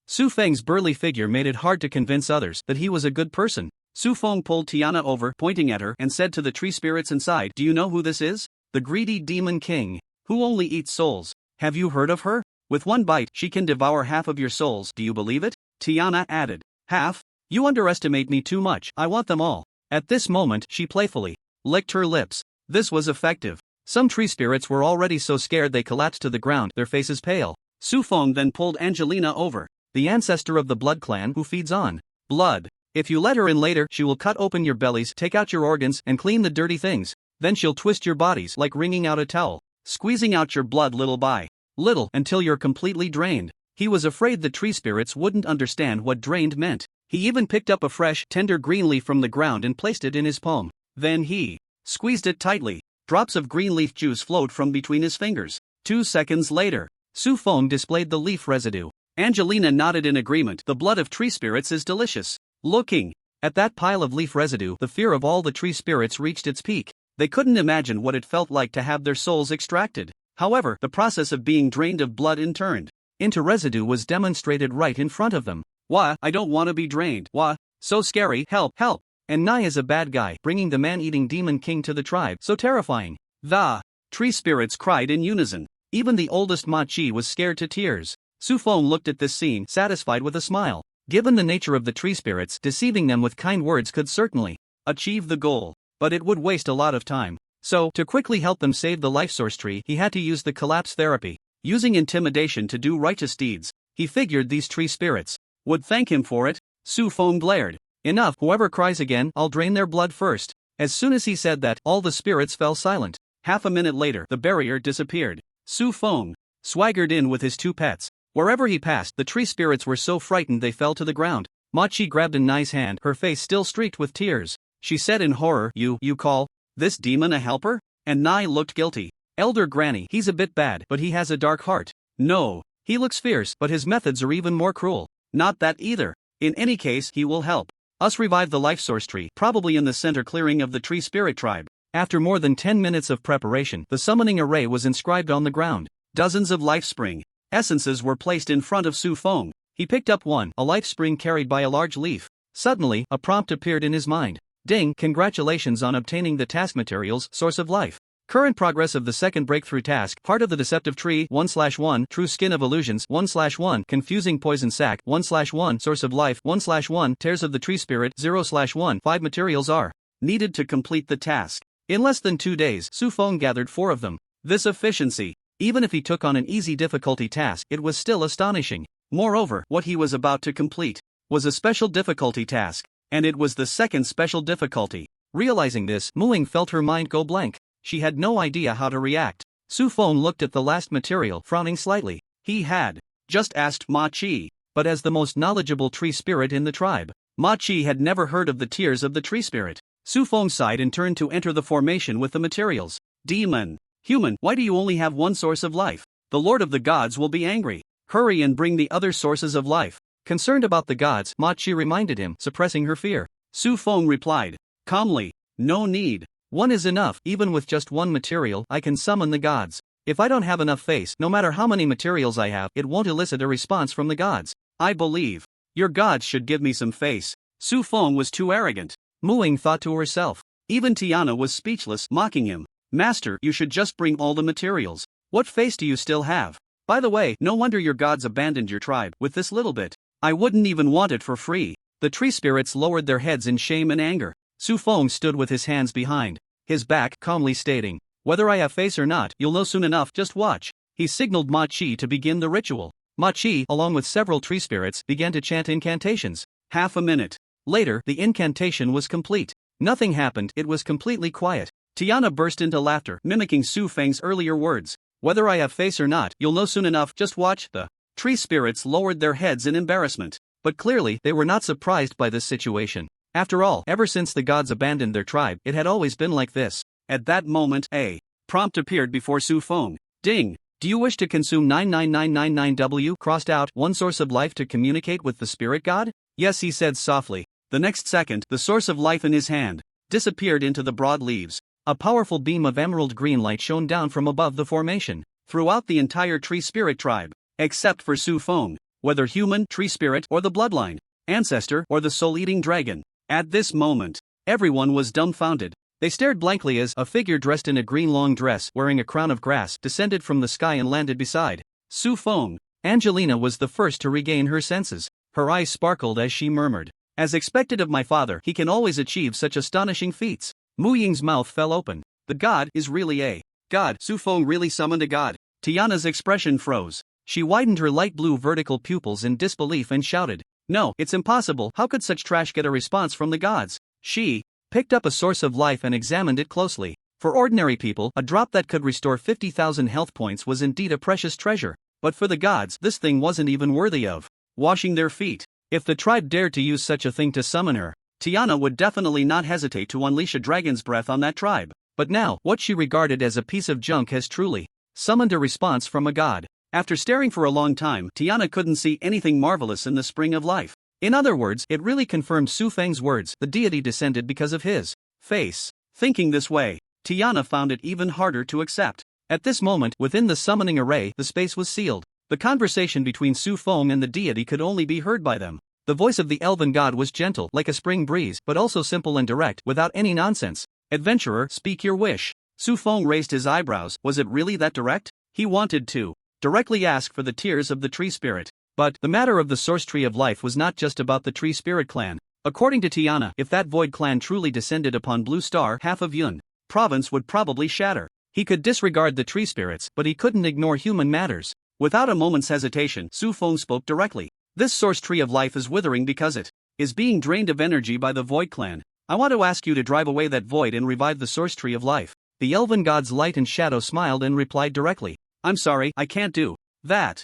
Su Feng's burly figure made it hard to convince others that he was a good person. Su Feng pulled Tiana over, pointing at her, and said to the tree spirits inside, do you know who this is? The greedy demon king, who only eats souls. Have you heard of her? With one bite, she can devour half of your souls, do you believe it? Tiana added. Half? You underestimate me too much, I want them all. At this moment, she playfully licked her lips. This was effective. Some tree spirits were already so scared they collapsed to the ground, their faces pale. Su Feng then pulled Angelina over, the ancestor of the blood clan who feeds on blood. If you let her in later, she will cut open your bellies, take out your organs, and clean the dirty things. Then she'll twist your bodies like wringing out a towel, squeezing out your blood little by little until you're completely drained. He was afraid the tree spirits wouldn't understand what drained meant. He even picked up a fresh, tender green leaf from the ground and placed it in his palm. Then he squeezed it tightly. Drops of green leaf juice flowed from between his fingers. 2 seconds later, Su Feng displayed the leaf residue. Angelina nodded in agreement. The blood of tree spirits is delicious. Looking at that pile of leaf residue, the fear of all the tree spirits reached its peak. They couldn't imagine what it felt like to have their souls extracted. However, the process of being drained of blood and turned into residue was demonstrated right in front of them. Wah, I don't want to be drained. Wah, so scary, help, help. And Nai is a bad guy, bringing the man-eating demon king to the tribe, so terrifying. The tree spirits cried in unison. Even the oldest Ma Chi was scared to tears. Su Feng looked at this scene, satisfied with a smile. Given the nature of the tree spirits, deceiving them with kind words could certainly achieve the goal, but it would waste a lot of time. So, to quickly help them save the life source tree, he had to use the collapse therapy. Using intimidation to do righteous deeds, he figured these tree spirits would thank him for it. Su Feng glared. Enough, whoever cries again, I'll drain their blood first. As soon as he said that, all the spirits fell silent. Half a minute later, the barrier disappeared. Su Feng swaggered in with his 2 pets. Wherever he passed, the tree spirits were so frightened they fell to the ground. Ma Chi grabbed Nai's hand, her face still streaked with tears. She said in horror, You call this demon a helper? And Nai looked guilty. Elder Granny, he's a bit bad, but he has a dark heart. No, he looks fierce, but his methods are even more cruel. Not that either. In any case, he will help us revive the life source tree, probably in the center clearing of the tree spirit tribe. After more than 10 minutes of preparation, the summoning array was inscribed on the ground. Dozens of life spring essences were placed in front of Su Feng. He picked up one, a life spring carried by a large leaf. Suddenly, a prompt appeared in his mind. Ding, congratulations on obtaining the task materials, source of life. Current progress of the second breakthrough task, Heart of the Deceptive Tree, 1/1, True Skin of Illusions, 1/1, Confusing Poison Sac, 1/1, Source of Life, 1/1, Tears of the Tree Spirit, 0/1. 5 materials are needed to complete the task. In less than 2 days, Su Feng gathered 4 of them. This efficiency, even if he took on an easy difficulty task, it was still astonishing. Moreover, what he was about to complete was a special difficulty task, and it was the second special difficulty. Realizing this, Mu Ying felt her mind go blank. She had no idea how to react. Su Feng looked at the last material, frowning slightly. He had just asked Ma Chi, but as the most knowledgeable tree spirit in the tribe, Ma Chi had never heard of the tears of the tree spirit. Su Feng sighed and turned to enter the formation with the materials. Demon, human, why do you only have one source of life? The Lord of the Gods will be angry. Hurry and bring the other sources of life. Concerned about the gods, Ma Chi reminded him, suppressing her fear. Su Feng replied calmly, no need. One is enough. Even with just one material, I can summon the gods. If I don't have enough face, no matter how many materials I have, it won't elicit a response from the gods. I believe your gods should give me some face. Su Feng was too arrogant. Mu Ying thought to herself. Even Tiana was speechless, mocking him. Master, you should just bring all the materials. What face do you still have? By the way, no wonder your gods abandoned your tribe with this little bit. I wouldn't even want it for free. The tree spirits lowered their heads in shame and anger. Su Feng stood with his hands behind his back, calmly stating, whether I have face or not, you'll know soon enough, just watch. He signaled Ma Chi to begin the ritual. Ma Chi, along with several tree spirits, began to chant incantations. Half a minute later, the incantation was complete. Nothing happened, it was completely quiet. Tiana burst into laughter, mimicking Su Feng's earlier words. Whether I have face or not, you'll know soon enough, just watch. The tree spirits lowered their heads in embarrassment. But clearly, they were not surprised by this situation. After all, ever since the gods abandoned their tribe, it had always been like this. At that moment, a prompt appeared before Su Feng. Ding! Do you wish to consume 99999W crossed out one source of life to communicate with the spirit god? Yes, he said softly. The next second, the source of life in his hand disappeared into the broad leaves. A powerful beam of emerald green light shone down from above the formation, throughout the entire tree spirit tribe, except for Su Feng. Whether human, tree spirit, or the bloodline, ancestor, or the soul-eating dragon. At this moment, everyone was dumbfounded. They stared blankly as a figure dressed in a green long dress wearing a crown of grass descended from the sky and landed beside Su Feng. Angelina was the first to regain her senses. Her eyes sparkled as she murmured, "As expected of my father, he can always achieve such astonishing feats." Mu Ying's mouth fell open. The god is really a god. Su Feng really summoned a god. Tiana's expression froze. She widened her light blue vertical pupils in disbelief and shouted, "No, it's impossible. How could such trash get a response from the gods?" She picked up a source of life and examined it closely. For ordinary people, a drop that could restore 50,000 health points was indeed a precious treasure. But for the gods, this thing wasn't even worthy of washing their feet. If the tribe dared to use such a thing to summon her, Tiana would definitely not hesitate to unleash a dragon's breath on that tribe. But now, what she regarded as a piece of junk has truly summoned a response from a god. After staring for a long time, Tiana couldn't see anything marvelous in the spring of life. In other words, it really confirmed Su Feng's words, the deity descended because of his face. Thinking this way, Tiana found it even harder to accept. At this moment, within the summoning array, the space was sealed. The conversation between Su Feng and the deity could only be heard by them. The voice of the elven god was gentle, like a spring breeze, but also simple and direct, without any nonsense. "Adventurer, speak your wish." Su Feng raised his eyebrows. Was it really that direct? He wanted to directly ask for the tears of the tree spirit. But the matter of the source tree of life was not just about the tree spirit clan. According to Tiana, if that void clan truly descended upon Blue Star, half of Yun province would probably shatter. He could disregard the tree spirits, but he couldn't ignore human matters. Without a moment's hesitation, Su Feng spoke directly. "This source tree of life is withering because it is being drained of energy by the void clan. I want to ask you to drive away that void and revive the source tree of life." The elven god's light and shadow smiled and replied directly, "I'm sorry, I can't do that."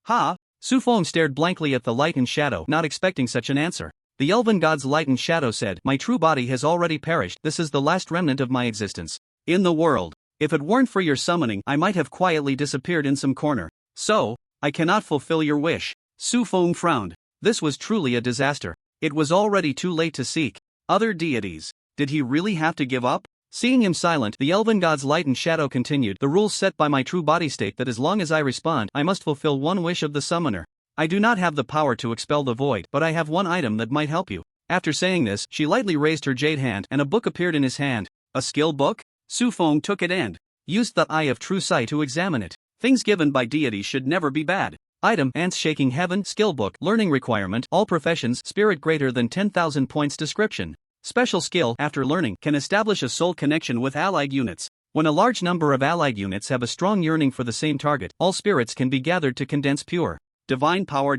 Ha? Su Feng stared blankly at the light and shadow, not expecting such an answer. The elven god's light and shadow said, "My true body has already perished. This is the last remnant of my existence in the world. If it weren't for your summoning, I might have quietly disappeared in some corner. So, I cannot fulfill your wish." Su Feng frowned. This was truly a disaster. It was already too late to seek other deities. Did he really have to give up? Seeing him silent, the elven god's light and shadow continued, "The rules set by my true body state that as long as I respond, I must fulfill one wish of the summoner. I do not have the power to expel the void, but I have one item that might help you." After saying this, she lightly raised her jade hand, and a book appeared in his hand. A skill book? Su Feng took it and used the eye of true sight to examine it. Things given by deities should never be bad. Item: Ants Shaking Heaven. Skill book. Learning requirement: all professions, spirit greater than 10,000 points. Description: special skill, after learning, can establish a soul connection with allied units. When a large number of allied units have a strong yearning for the same target, all spirits can be gathered to condense pure divine power.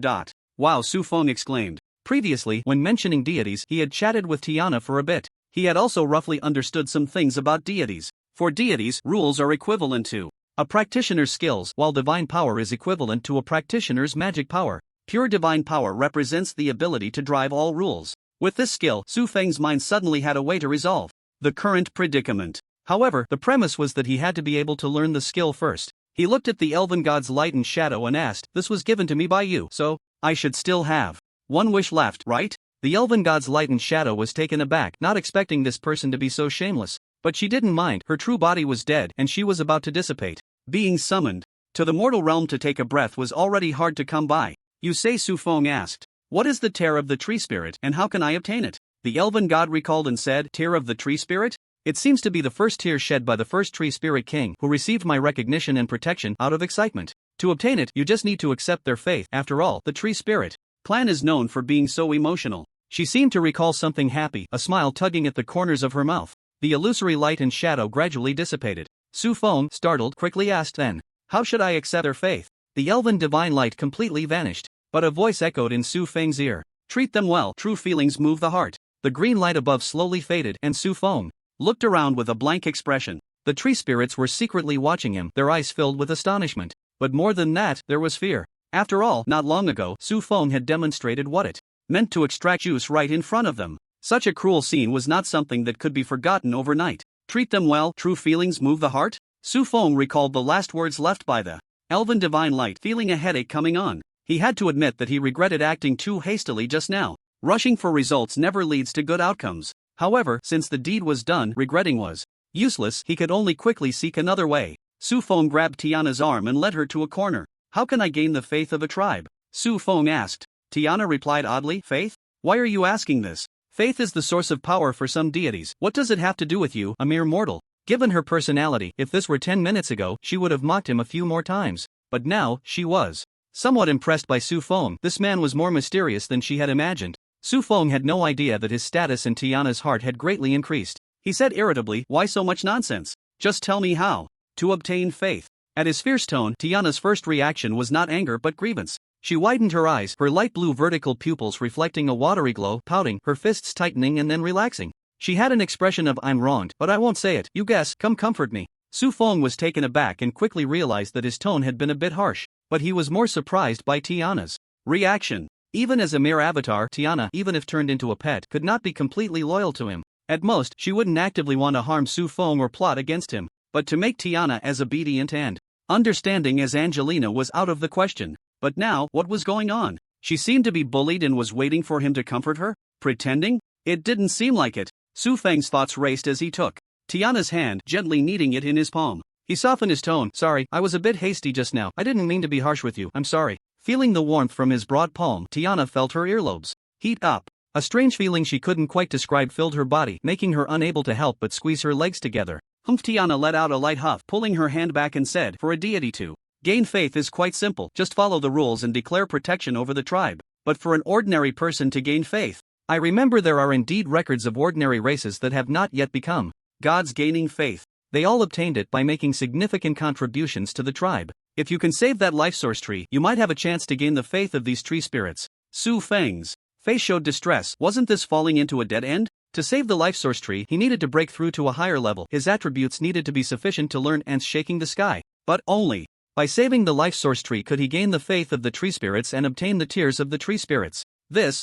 Wow, Su Feng exclaimed. Previously, when mentioning deities, he had chatted with Tiana for a bit. He had also roughly understood some things about deities. For deities, rules are equivalent to a practitioner's skills, while divine power is equivalent to a practitioner's magic power. Pure divine power represents the ability to drive all rules. With this skill, Su Feng's mind suddenly had a way to resolve the current predicament. However, the premise was that he had to be able to learn the skill first. He looked at the elven god's light and shadow and asked, "This was given to me by you, so I should still have one wish left, right?" The elven god's light and shadow was taken aback, not expecting this person to be so shameless. But she didn't mind, her true body was dead and she was about to dissipate. Being summoned to the mortal realm to take a breath was already hard to come by. "You say," Su Feng asked, "what is the tear of the tree spirit, and how can I obtain it?" The elven god recalled and said, "Tear of the tree spirit? It seems to be the first tear shed by the first tree spirit king, who received my recognition and protection out of excitement. To obtain it, you just need to accept their faith. After all, the tree spirit clan is known for being so emotional." She seemed to recall something happy, a smile tugging at the corners of her mouth. The illusory light and shadow gradually dissipated. Su Feng, startled, quickly asked, "Then, how should I accept their faith?" The elven divine light completely vanished. But a voice echoed in Su Feng's ear, "Treat them well, true feelings move the heart." The green light above slowly faded, and Su Feng looked around with a blank expression. The tree spirits were secretly watching him, their eyes filled with astonishment. But more than that, there was fear. After all, not long ago, Su Feng had demonstrated what it meant to extract juice right in front of them. Such a cruel scene was not something that could be forgotten overnight. Treat them well, true feelings move the heart? Su Feng recalled the last words left by the elven divine light, feeling a headache coming on. He had to admit that he regretted acting too hastily just now. Rushing for results never leads to good outcomes. However, since the deed was done, regretting was useless. He could only quickly seek another way. Su Feng grabbed Tiana's arm and led her to a corner. How can I gain the faith of a tribe? Su Feng asked. Tiana replied oddly, faith? Why are you asking this? Faith is the source of power for some deities. What does it have to do with you, a mere mortal? Given her personality, if this were 10 minutes ago, she would have mocked him a few more times. But now, she was somewhat impressed by Su Feng. This man was more mysterious than she had imagined. Su Feng had no idea that his status in Tiana's heart had greatly increased. He said irritably, why so much nonsense? Just tell me how to obtain faith. At his fierce tone, Tiana's first reaction was not anger but grievance. She widened her eyes, her light blue vertical pupils reflecting a watery glow, pouting, her fists tightening and then relaxing. She had an expression of I'm wronged, but I won't say it. You guess, come comfort me. Su Feng was taken aback and quickly realized that his tone had been a bit harsh, but he was more surprised by Tiana's reaction. Even as a mere avatar, Tiana, even if turned into a pet, could not be completely loyal to him. At most, she wouldn't actively want to harm Su Feng or plot against him, but to make Tiana as obedient and understanding as Angelina was out of the question. But now, what was going on? She seemed to be bullied and was waiting for him to comfort her? Pretending? It didn't seem like it. Su Feng's thoughts raced as he took Tiana's hand, gently kneading it in his palm. He softened his tone. Sorry, I was a bit hasty just now. I didn't mean to be harsh with you. I'm sorry. Feeling the warmth from his broad palm, Tiana felt her earlobes heat up. A strange feeling she couldn't quite describe filled her body, making her unable to help but squeeze her legs together. Humph! Tiana let out a light huff, pulling her hand back and said, for a deity to gain faith is quite simple. Just follow the rules and declare protection over the tribe. But for an ordinary person to gain faith, I remember there are indeed records of ordinary races that have not yet become gods gaining faith. They all obtained it by making significant contributions to the tribe. If you can save that life source tree, you might have a chance to gain the faith of these tree spirits. Su Feng's face showed distress. Wasn't this falling into a dead end? To save the life source tree, he needed to break through to a higher level. His attributes needed to be sufficient to learn ants shaking the sky. But only by saving the life source tree could he gain the faith of the tree spirits and obtain the tears of the tree spirits.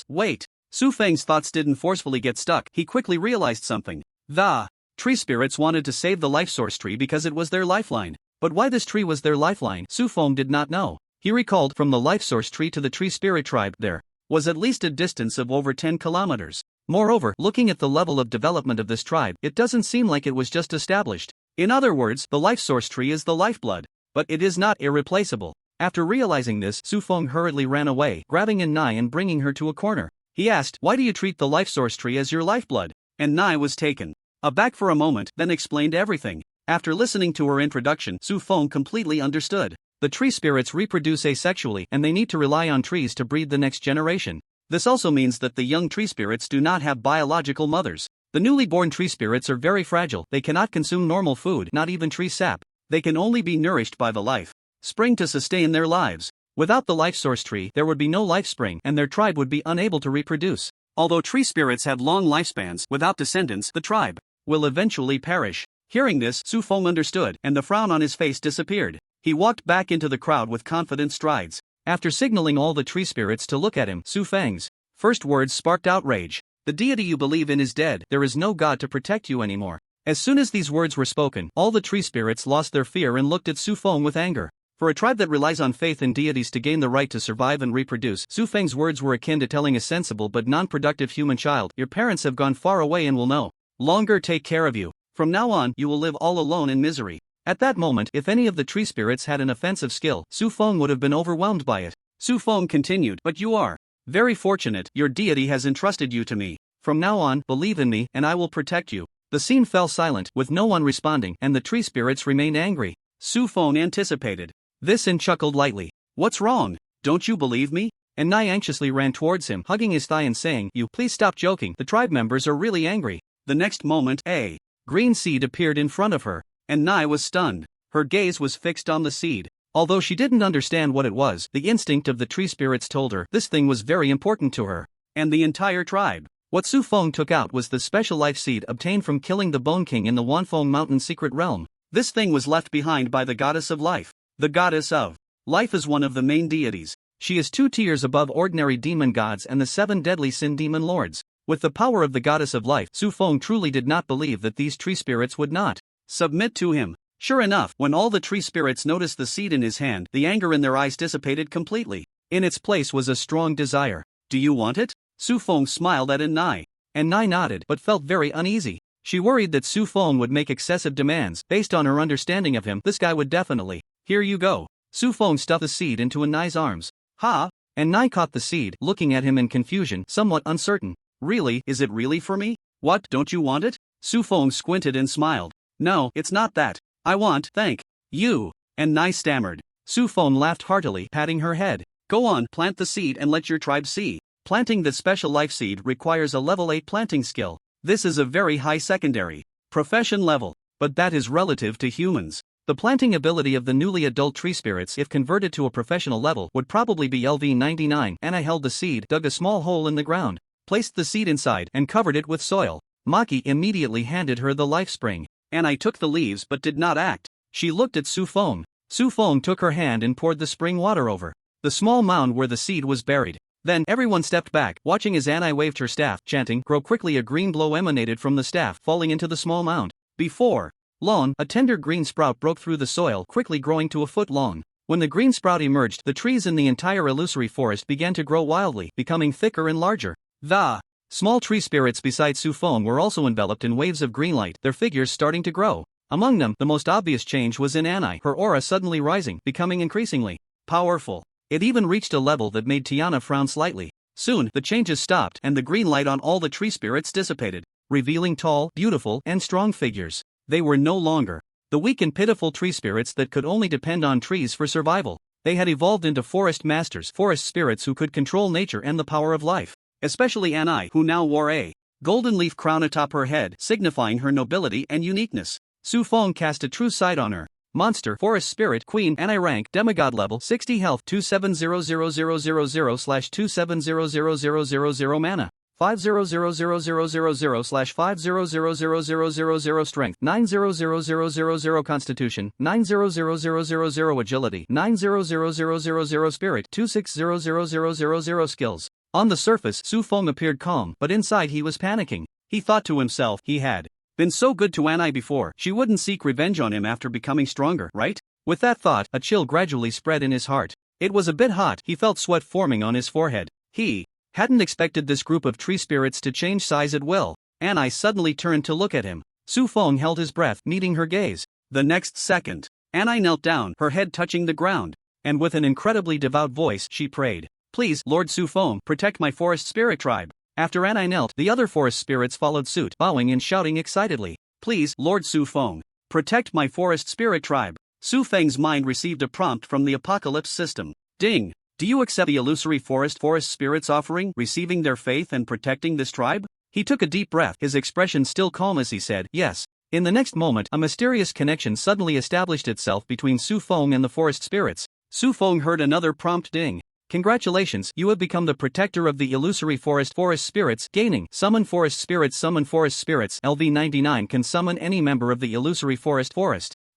Wait. Su Feng's thoughts didn't forcefully get stuck. He quickly realized something. The tree spirits wanted to save the life source tree because it was their lifeline. But why this tree was their lifeline, Su Feng did not know. He recalled from the life source tree to the tree spirit tribe there was at least a distance of over 10 kilometers. Moreover, looking at the level of development of this tribe, it doesn't seem like it was just established. In other words, the life source tree is the lifeblood. But it is not irreplaceable. After realizing this, Su Feng hurriedly ran away, grabbing in Nai and bringing her to a corner. He asked, why do you treat the life source tree as your lifeblood? And Nai was taken aback for a moment, then explained everything. After listening to her introduction, Su Feng completely understood. The tree spirits reproduce asexually and they need to rely on trees to breed the next generation. This also means that the young tree spirits do not have biological mothers. The newly born tree spirits are very fragile. They cannot consume normal food, not even tree sap. They can only be nourished by the life spring to sustain their lives. Without the life source tree, there would be no life spring and their tribe would be unable to reproduce. Although tree spirits have long lifespans, without descendants, the tribe will eventually perish. Hearing this, Su Feng understood, and the frown on his face disappeared. He walked back into the crowd with confident strides. After signaling all the tree spirits to look at him, Su Feng's first words sparked outrage. The deity you believe in is dead. There is no god to protect you anymore. As soon as these words were spoken, all the tree spirits lost their fear and looked at Su Feng with anger. For a tribe that relies on faith in deities to gain the right to survive and reproduce, Su Feng's words were akin to telling a sensible but non-productive human child, your parents have gone far away and will no longer take care of you. From now on, you will live all alone in misery. At that moment, if any of the tree spirits had an offensive skill, Su Feng would have been overwhelmed by it. Su Feng continued, but you are very fortunate. Your deity has entrusted you to me. From now on, believe in me, and I will protect you. The scene fell silent, with no one responding, and the tree spirits remained angry. Su Feng anticipated this and chuckled lightly. What's wrong? Don't you believe me? And Nai anxiously ran towards him, hugging his thigh and saying, you, please stop joking. The tribe members are really angry. The next moment, a green seed appeared in front of her, and Nai was stunned. Her gaze was fixed on the seed. Although she didn't understand what it was, the instinct of the tree spirits told her this thing was very important to her and the entire tribe. What Su Feng took out was the special life seed obtained from killing the Bone King in the Wanfeng Mountain secret realm. This thing was left behind by the goddess of life. The goddess of life is one of the main deities. She is 2 tiers above ordinary demon gods and the 7 deadly sin demon lords. With the power of the goddess of life, Su Feng truly did not believe that these tree spirits would not submit to him. Sure enough, when all the tree spirits noticed the seed in his hand, the anger in their eyes dissipated completely. In its place was a strong desire. Do you want it? Su Feng smiled at Nai. And Nai nodded but felt very uneasy. She worried that Su Feng would make excessive demands. Based on her understanding of him, this guy would definitely. Here you go. Su Feng stuffed the seed into Nai's arms. Ha! And Nai caught the seed, looking at him in confusion, somewhat uncertain. Really, is it really for me? What, don't you want it? Su Feng squinted and smiled. No, it's not that. I want, thank you. And Nai stammered. Su Feng laughed heartily, patting her head. Go on, plant the seed and let your tribe see. Planting the special life seed requires a level 8 planting skill. This is a very high secondary profession level, but that is relative to humans. The planting ability of the newly adult tree spirits, if converted to a professional level, would probably be LV 99. Anna held the seed, dug a small hole in the ground, placed the seed inside, and covered it with soil. Maki immediately handed her the life spring. Anna took the leaves but did not act. She looked at Su Feng. Su Feng took her hand and poured the spring water over the small mound where the seed was buried. Then everyone stepped back, watching as Anna waved her staff, chanting, "Grow quickly." A green glow emanated from the staff, falling into the small mound. Before long, a tender green sprout broke through the soil, quickly growing to a foot long. When the green sprout emerged, the trees in the entire illusory forest began to grow wildly, becoming thicker and larger. The small tree spirits beside Su Feng were also enveloped in waves of green light, their figures starting to grow. Among them, the most obvious change was in Anai, her aura suddenly rising, becoming increasingly powerful. It even reached a level that made Tiana frown slightly. Soon, the changes stopped and the green light on all the tree spirits dissipated, revealing tall, beautiful, and strong figures. They were no longer the weak and pitiful tree spirits that could only depend on trees for survival. They had evolved into forest masters, forest spirits who could control nature and the power of life. Especially Anai, who now wore a golden leaf crown atop her head, signifying her nobility and uniqueness. Su Feng cast a true sight on her. Monster, Forest Spirit, Queen, Anai rank, Demigod level, 60 health, 270000/270000 mana, 500000/500000 strength, 900000 constitution, 900000 agility, 900000 spirit, 260000 skills. On the surface, Su Feng appeared calm, but inside he was panicking. He thought to himself, he had been so good to Anai before, she wouldn't seek revenge on him after becoming stronger, right? With that thought, a chill gradually spread in his heart. It was a bit hot, he felt sweat forming on his forehead. He hadn't expected this group of tree spirits to change size at will. Anai suddenly turned to look at him. Su Feng held his breath, meeting her gaze. The next second, Anai knelt down, her head touching the ground, and with an incredibly devout voice, she prayed, "Please, Lord Su Feng, protect my forest spirit tribe." After Anai knelt, the other forest spirits followed suit, bowing and shouting excitedly, "Please, Lord Su Feng, protect my forest spirit tribe." Su Feng's mind received a prompt from the Apocalypse system. Ding! Do you accept the illusory forest spirits offering, receiving their faith and protecting this tribe? He took a deep breath, his expression still calm as he said, "Yes." In the next moment, a mysterious connection suddenly established itself between Su Feng and the forest spirits. Su Feng heard another prompt ding. "Congratulations, you have become the protector of the illusory forest spirits, gaining Summon Forest Spirits. Summon Forest Spirits, LV 99 can summon any member of the illusory forest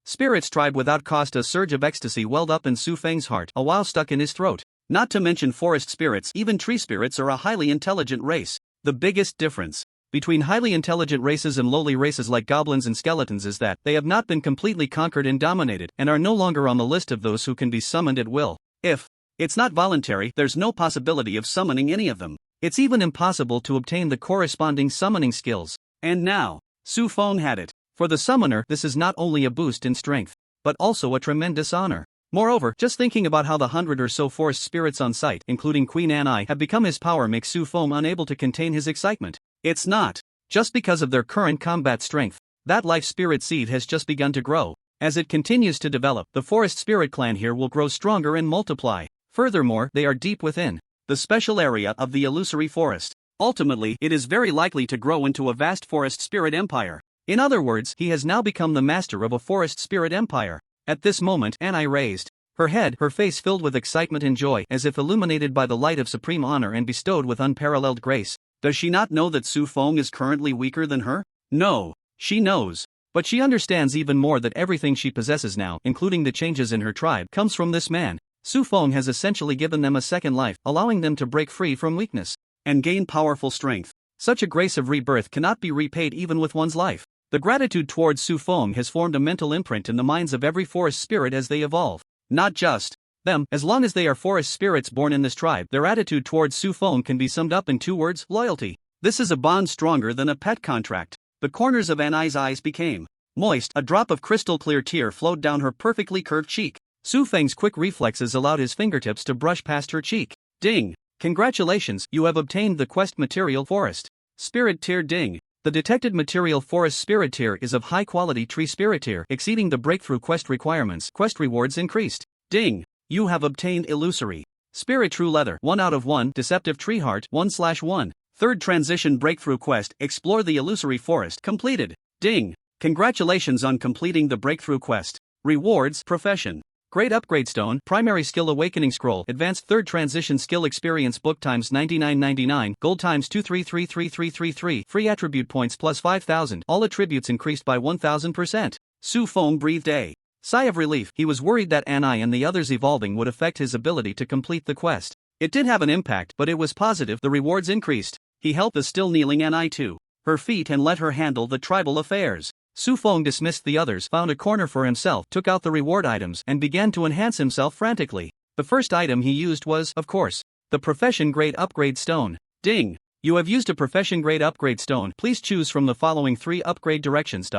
spirits tribe without cost." A surge of ecstasy welled up in Su Feng's heart, a while stuck in his throat. Not to mention forest spirits, even tree spirits are a highly intelligent race. The biggest difference between highly intelligent races and lowly races like goblins and skeletons is that they have not been completely conquered and dominated, and are no longer on the list of those who can be summoned at will. If it's not voluntary, there's no possibility of summoning any of them. It's even impossible to obtain the corresponding summoning skills. And now, Su Feng had it. For the summoner, this is not only a boost in strength, but also a tremendous honor. Moreover, just thinking about how the 100 or so forest spirits on site, including Queen Anai, have become his power makes Su Feng unable to contain his excitement. It's not just because of their current combat strength. That life spirit seed has just begun to grow. As it continues to develop, the forest spirit clan here will grow stronger and multiply. Furthermore, they are deep within the special area of the illusory forest. Ultimately, it is very likely to grow into a vast forest spirit empire. In other words, he has now become the master of a forest spirit empire. At this moment, Anai raised her head, her face filled with excitement and joy, as if illuminated by the light of supreme honor and bestowed with unparalleled grace. Does she not know that Su Feng is currently weaker than her? No, she knows. But she understands even more that everything she possesses now, including the changes in her tribe, comes from this man. Su Feng has essentially given them a second life, allowing them to break free from weakness and gain powerful strength. Such a grace of rebirth cannot be repaid even with one's life. The gratitude towards Su Feng has formed a mental imprint in the minds of every forest spirit as they evolve. Not just them, as long as they are forest spirits born in this tribe, their attitude towards Su Feng can be summed up in 2 words: loyalty. This is a bond stronger than a pet contract. The corners of Anai's eyes became moist, a drop of crystal clear tear flowed down her perfectly curved cheek. Su Feng's quick reflexes allowed his fingertips to brush past her cheek. Ding! Congratulations, you have obtained the quest material Forest Spirit Tier. Ding! The detected material Forest Spirit Tier is of high quality Tree Spirit Tier, exceeding the breakthrough quest requirements. Quest rewards increased. Ding! You have obtained Illusory Spirit True Leather 1 out of 1, Deceptive Tree Heart 1/1. Third transition breakthrough quest, Explore the Illusory Forest, completed. Ding! Congratulations on completing the breakthrough quest. Rewards: Profession Great Upgrade Stone, Primary Skill Awakening Scroll, Advanced Third Transition Skill Experience Book times 99.99, Gold times 23333333, Free Attribute Points plus 5,000, all attributes increased by 1000%. Su Feng breathed a sigh of relief. He was worried that Anai and the others evolving would affect his ability to complete the quest. It did have an impact, but it was positive. The rewards increased. He helped the still kneeling Anai to her feet and let her handle the tribal affairs. Su Feng dismissed the others, found a corner for himself, took out the reward items, and began to enhance himself frantically. The first item he used was, of course, the Profession Grade Upgrade Stone. Ding! You have used a Profession Grade Upgrade Stone. Please choose from the following 3 upgrade directions.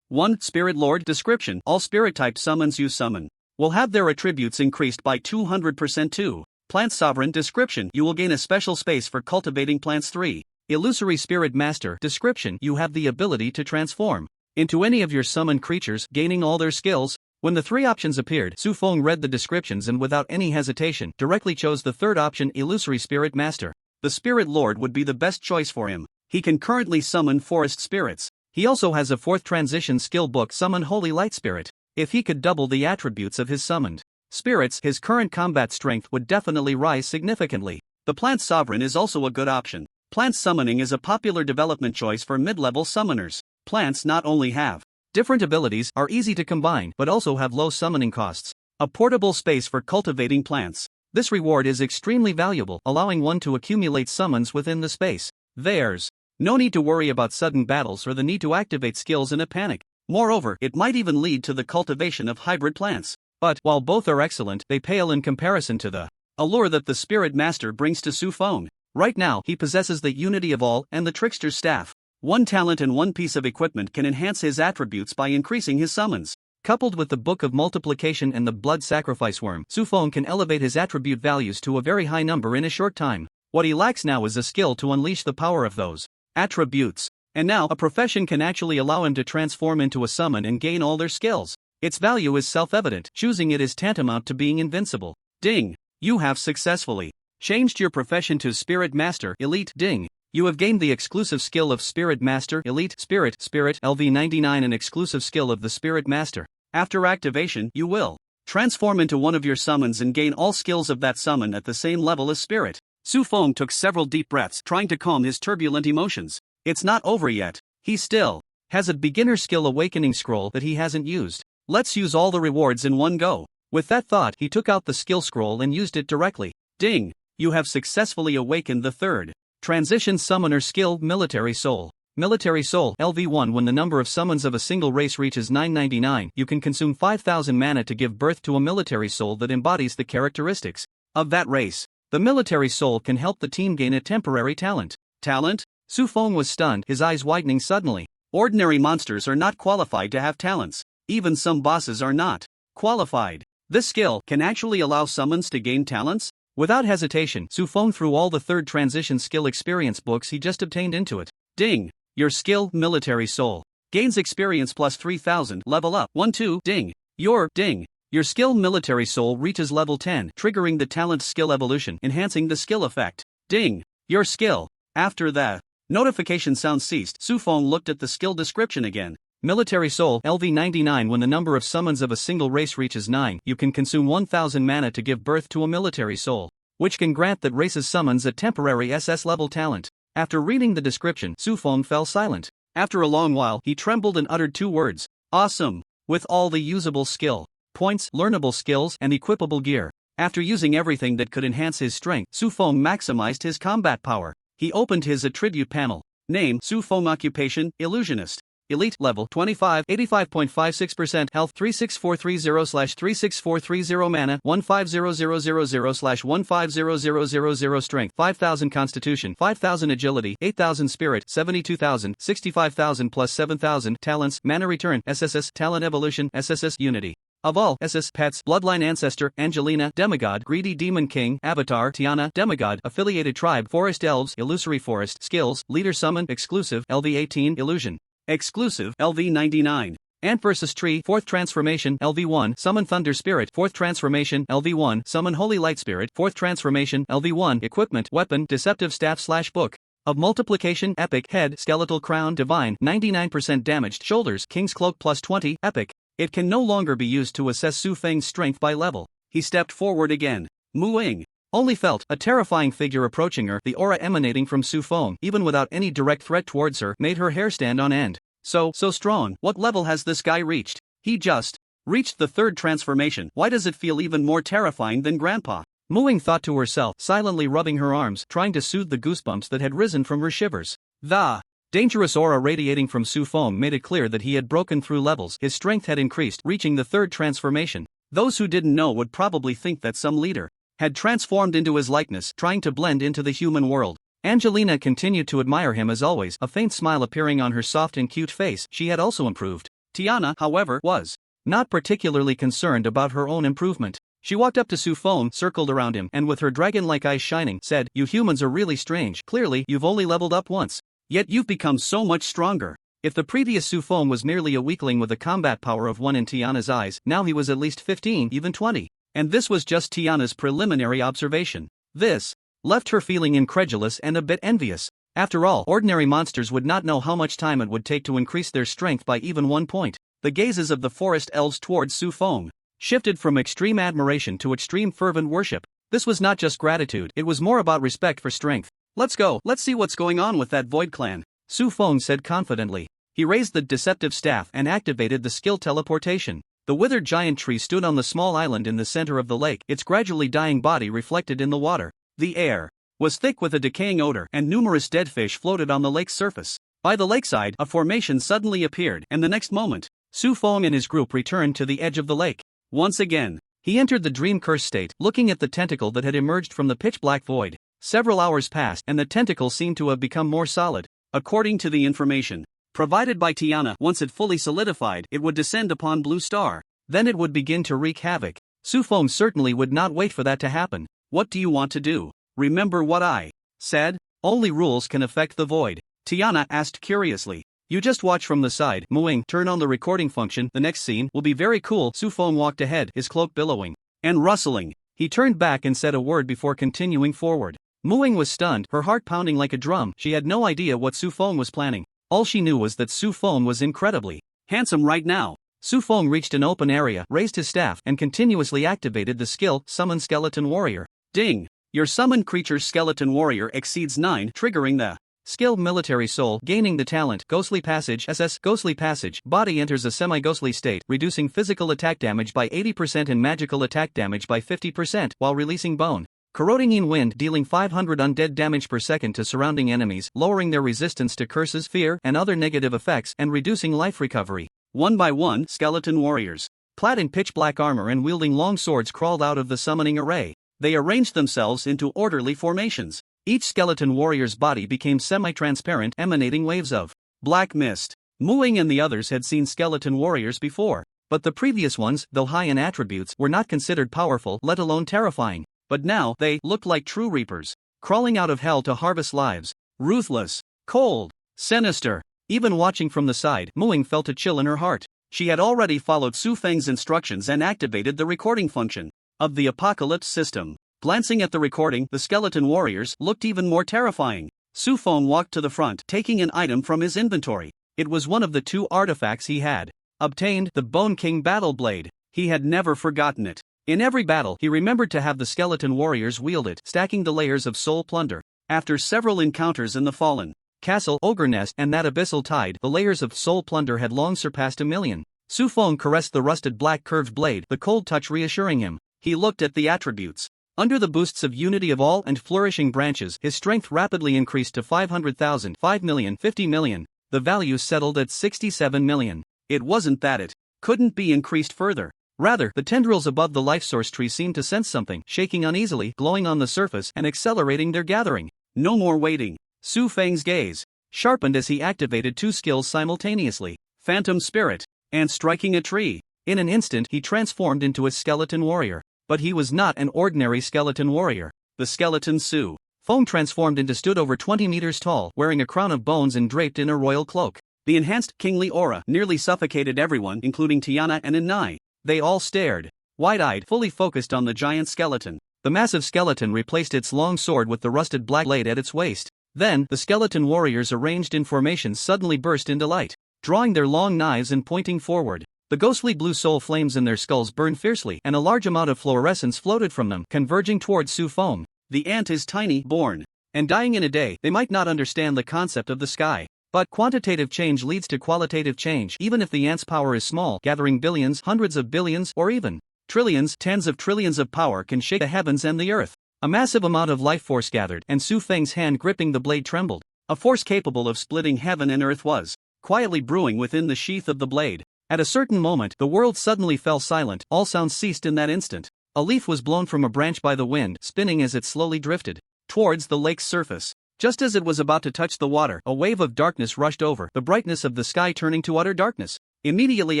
1. Spirit Lord. Description: all spirit type summons you summon will have their attributes increased by 200%. 2. Plant Sovereign. Description: you will gain a special space for cultivating plants. 3. Illusory Spirit Master. Description: you have the ability to transform into any of your summoned creatures, gaining all their skills. When the 3 options appeared, Su Feng read the descriptions and without any hesitation, directly chose the third option, Illusory Spirit Master. The Spirit Lord would be the best choice for him. He can currently summon forest spirits. He also has a 4th transition skill book, Summon Holy Light Spirit. If he could double the attributes of his summoned spirits, his current combat strength would definitely rise significantly. The Plant Sovereign is also a good option. Plant summoning is a popular development choice for mid-level summoners. Plants not only have different abilities, are easy to combine, but also have low summoning costs. A portable space for cultivating plants. This reward is extremely valuable, allowing one to accumulate summons within the space. There's no need to worry about sudden battles or the need to activate skills in a panic. Moreover, it might even lead to the cultivation of hybrid plants. But, while both are excellent, they pale in comparison to the allure that the Spirit Master brings to Su Feng. Right now, he possesses the Unity of All and the Trickster's Staff. 1 talent and 1 piece of equipment can enhance his attributes by increasing his summons. Coupled with the Book of Multiplication and the Blood Sacrifice Worm, Su Feng can elevate his attribute values to a very high number in a short time. What he lacks now is a skill to unleash the power of those attributes. And now, a profession can actually allow him to transform into a summon and gain all their skills. Its value is self-evident. Choosing it is tantamount to being invincible. Ding! You have successfully changed your profession to Spirit Master Elite. Ding! You have gained the exclusive skill of Spirit Master Elite Spirit LV99, an exclusive skill of the Spirit Master. After activation, you will transform into one of your summons and gain all skills of that summon at the same level as Spirit. Su Feng took several deep breaths, trying to calm his turbulent emotions. It's not over yet. He still has a beginner skill awakening scroll that he hasn't used. Let's use all the rewards in one go. With that thought, he took out the skill scroll and used it directly. Ding! You have successfully awakened the third Transition Summoner Skill, Military Soul. Military Soul LV1. When the number of summons of a single race reaches 999, you can consume 5,000 mana to give birth to a military soul that embodies the characteristics of that race. The military soul can help the team gain a temporary talent. Talent? Su Feng was stunned, his eyes widening suddenly. Ordinary monsters are not qualified to have talents. Even some bosses are not qualified. This skill can actually allow summons to gain talents? Without hesitation, Su Feng threw all the third transition skill experience books he just obtained into it. Ding! Your skill, Military Soul, gains experience plus 3,000, level up. 1-2. Ding! Your skill, Military Soul, reaches level 10, triggering the talent skill evolution, enhancing the skill effect. Ding! Your skill. After the notification sound ceased, Su Feng looked at the skill description again. Military Soul LV99. When the number of summons of a single race reaches 9, you can consume 1,000 mana to give birth to a military soul, which can grant that race's summons a temporary SS level talent. After reading the description, Su Feng fell silent. After a long while, he trembled and uttered two words. Awesome! With all the usable skill points, learnable skills, and equipable gear. After using everything that could enhance his strength, Su Feng maximized his combat power. He opened his attribute panel. Name: Su Feng. Occupation: illusionist. Elite level 25, 85.56% health 36430/36430 mana 150000/150000 strength 5000 constitution 5000 agility 8000 spirit 72000 65000 plus 7000 talents mana return SSS talent evolution SSS unity. Of all SS pets, Bloodline Ancestor, Angelina, Demigod, Greedy Demon King, Avatar, Tiana, Demigod, Affiliated Tribe, Forest Elves, Illusory Forest, Skills, Leader Summon, Exclusive, LV18, Illusion. Exclusive, LV99. Ant vs. Tree, 4th Transformation, LV1, Summon Thunder Spirit, 4th Transformation, LV1, Summon Holy Light Spirit, 4th Transformation, LV1, Equipment, Weapon, Deceptive Staff/Book. Of Multiplication, Epic, Head, Skeletal Crown, Divine, 99% damaged, Shoulders, King's Cloak plus 20, Epic. It can no longer be used to assess Su Feng's strength by level. He stepped forward again. Mu Ying only felt a terrifying figure approaching her. The aura emanating from Su Feng, even without any direct threat towards her, made her hair stand on end. So strong. What level has this guy reached? He just reached the 3rd transformation. Why does it feel even more terrifying than Grandpa? Mu Ying thought to herself, silently rubbing her arms, trying to soothe the goosebumps that had risen from her shivers. The dangerous aura radiating from Su Feng made it clear that he had broken through levels. His strength had increased, reaching the 3rd transformation. Those who didn't know would probably think that some leader had transformed into his likeness, trying to blend into the human world. Angelina continued to admire him as always, a faint smile appearing on her soft and cute face. She had also improved. Tiana, however, was not particularly concerned about her own improvement. She walked up to Su Feng, circled around him, and with her dragon-like eyes shining, said, "You humans are really strange. Clearly, you've only leveled up once. Yet you've become so much stronger." If the previous Su Feng was merely a weakling with a combat power of 1 in Tiana's eyes, now he was at least 15, even 20. And this was just Tiana's preliminary observation. This left her feeling incredulous and a bit envious. After all, ordinary monsters would not know how much time it would take to increase their strength by even 1 point. The gazes of the forest elves towards Su Feng shifted from extreme admiration to extreme fervent worship. This was not just gratitude, it was more about respect for strength. "Let's go, let's see what's going on with that Void Clan," Su Feng said confidently. He raised the deceptive staff and activated the skill teleportation. The withered giant tree stood on the small island in the center of the lake, its gradually dying body reflected in the water. The air was thick with a decaying odor, and numerous dead fish floated on the lake's surface. By the lakeside, a formation suddenly appeared, and the next moment, Su Feng and his group returned to the edge of the lake. Once again, he entered the dream curse state, looking at the tentacle that had emerged from the pitch-black void. Several hours passed, and the tentacle seemed to have become more solid. According to the information provided by Tiana, once it fully solidified, it would descend upon Blue Star. Then it would begin to wreak havoc. Su Feng certainly would not wait for that to happen. "What do you want to do? Remember what I said? Only rules can affect the void." Tiana asked curiously. "You just watch from the side." Mu Ying, turn on the recording function. "The next scene will be very cool." Su Feng walked ahead, his cloak billowing and rustling. He turned back and said a word before continuing forward. Mu Ying was stunned, her heart pounding like a drum. She had no idea what Su Feng was planning. All she knew was that Su Feng was incredibly handsome right now. Su Feng reached an open area, raised his staff, and continuously activated the skill, Summon Skeleton Warrior. Ding! Your summoned creature's Skeleton Warrior exceeds 9, triggering the skill Military Soul, gaining the talent Ghostly Passage SS. Ghostly Passage. Body enters a semi-ghostly state, reducing physical attack damage by 80% and magical attack damage by 50%, while releasing Bone Corroding Wind, dealing 500 undead damage per second to surrounding enemies, lowering their resistance to curses, fear, and other negative effects, and reducing life recovery. One by one, skeleton warriors, clad in pitch-black armor and wielding long swords, crawled out of the summoning array. They arranged themselves into orderly formations. Each skeleton warrior's body became semi-transparent, emanating waves of black mist. Mu Ying and the others had seen skeleton warriors before, but the previous ones, though high in attributes, were not considered powerful, let alone terrifying. But now, they looked like true reapers, crawling out of hell to harvest lives. Ruthless, cold, sinister. Even watching from the side, Mu Ying felt a chill in her heart. She had already followed Su Feng's instructions and activated the recording function of the Apocalypse system. Glancing at the recording, the skeleton warriors looked even more terrifying. Su Feng walked to the front, taking an item from his inventory. It was one of the 2 artifacts he had obtained, the Bone King Battle Blade. He had never forgotten it. In every battle, he remembered to have the skeleton warriors wield it, stacking the layers of soul plunder. After several encounters in the fallen castle, ogre nest, and that abyssal tide, the layers of soul plunder had long surpassed 1,000,000. Su Feng caressed the rusted black curved blade, the cold touch reassuring him. He looked at the attributes. Under the boosts of unity of all and flourishing branches, his strength rapidly increased to 500,000, 5,000,000, 50,000,000. The value settled at 67,000,000. It wasn't that it couldn't be increased further. Rather, the tendrils above the life source tree seemed to sense something, shaking uneasily, glowing on the surface, and accelerating their gathering. No more waiting. Su Feng's gaze sharpened as he activated two skills simultaneously: Phantom Spirit and Striking a Tree. In an instant, he transformed into a skeleton warrior. But he was not an ordinary skeleton warrior. The skeleton Su Feng transformed into stood over 20 meters tall, wearing a crown of bones and draped in a royal cloak. The enhanced kingly aura nearly suffocated everyone, including Tiana and Inai. They all stared, wide-eyed, fully focused on the giant skeleton. The massive skeleton replaced its long sword with the rusted black blade at its waist. Then, the skeleton warriors arranged in formation suddenly burst into light, drawing their long knives and pointing forward. The ghostly blue soul flames in their skulls burned fiercely, and a large amount of fluorescence floated from them, converging towards Su Feng. The ant is tiny, born and dying in a day. They might not understand the concept of the sky, but quantitative change leads to qualitative change. Even if the ant's power is small, gathering billions, hundreds of billions, or even trillions, tens of trillions of power can shake the heavens and the earth. A massive amount of life force gathered, and Su Feng's hand gripping the blade trembled. A force capable of splitting heaven and earth was quietly brewing within the sheath of the blade. At a certain moment, the world suddenly fell silent. All sounds ceased in that instant. A leaf was blown from a branch by the wind, spinning as it slowly drifted towards the lake's surface. Just as it was about to touch the water, a wave of darkness rushed over, the brightness of the sky turning to utter darkness. Immediately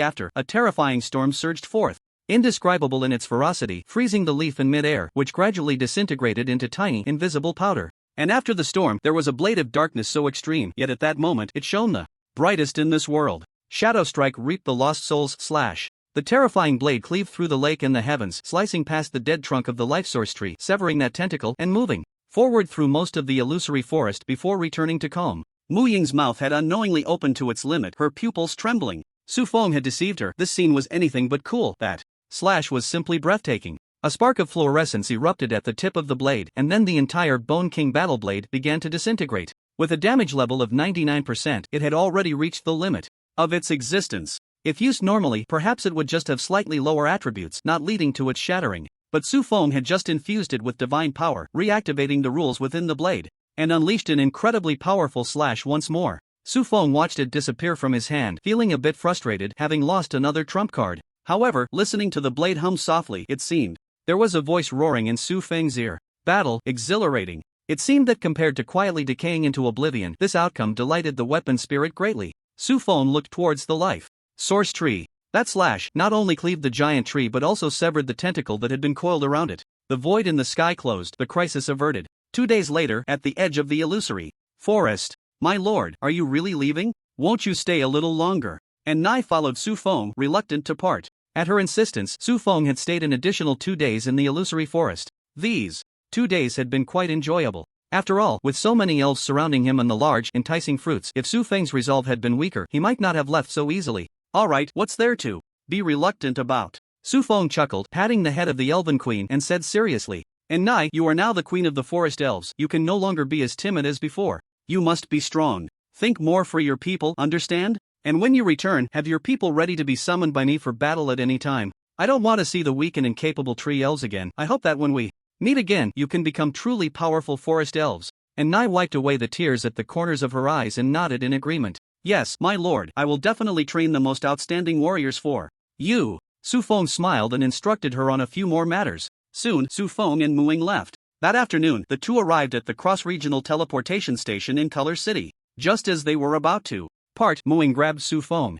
after, a terrifying storm surged forth, indescribable in its ferocity, freezing the leaf in mid-air, which gradually disintegrated into tiny, invisible powder. And after the storm, there was a blade of darkness so extreme, yet at that moment, it shone the brightest in this world. Shadow Strike reaped the lost soul's slash. The terrifying blade cleaved through the lake and the heavens, slicing past the dead trunk of the life source tree, severing that tentacle, and moving forward through most of the illusory forest before returning to calm. Mu Ying's mouth had unknowingly opened to its limit, her pupils trembling. Su Feng had deceived her. This scene was anything but cool. That slash was simply breathtaking. A spark of fluorescence erupted at the tip of the blade, and then the entire Bone King battle blade began to disintegrate. With a damage level of 99%, it had already reached the limit of its existence. If used normally, perhaps it would just have slightly lower attributes, not leading to its shattering. But Su Feng had just infused it with divine power, reactivating the rules within the blade, and unleashed an incredibly powerful slash once more. Su Feng watched it disappear from his hand, feeling a bit frustrated, having lost another trump card. However, listening to the blade hum softly, it seemed there was a voice roaring in Su Feng's ear. Battle, exhilarating. It seemed that compared to quietly decaying into oblivion, this outcome delighted the weapon spirit greatly. Su Feng looked towards the life source tree. That slash not only cleaved the giant tree but also severed the tentacle that had been coiled around it. The void in the sky closed, the crisis averted. 2 days later, at the edge of the illusory forest. My lord, are you really leaving? Won't you stay a little longer? And Nai followed Su Feng, reluctant to part. At her insistence, Su Feng had stayed an additional 2 days in the illusory forest. These 2 days had been quite enjoyable. After all, with so many elves surrounding him and the large, enticing fruits, if Su Feng's resolve had been weaker, he might not have left so easily. Alright, what's there to be reluctant about? Su Feng chuckled, patting the head of the elven queen, and said seriously, And Nai, you are now the queen of the forest elves. You can no longer be as timid as before. You must be strong. Think more for your people, understand? And when you return, have your people ready to be summoned by me for battle at any time. I don't want to see the weak and incapable tree elves again. I hope that when we meet again, you can become truly powerful forest elves. And Nai wiped away the tears at the corners of her eyes and nodded in agreement. Yes, my lord, I will definitely train the most outstanding warriors for you. Su Feng smiled and instructed her on a few more matters. Soon, Su Feng and Muing left. That afternoon, the two arrived at the cross-regional teleportation station in Color City. Just as they were about to part, Muing grabbed Su Feng.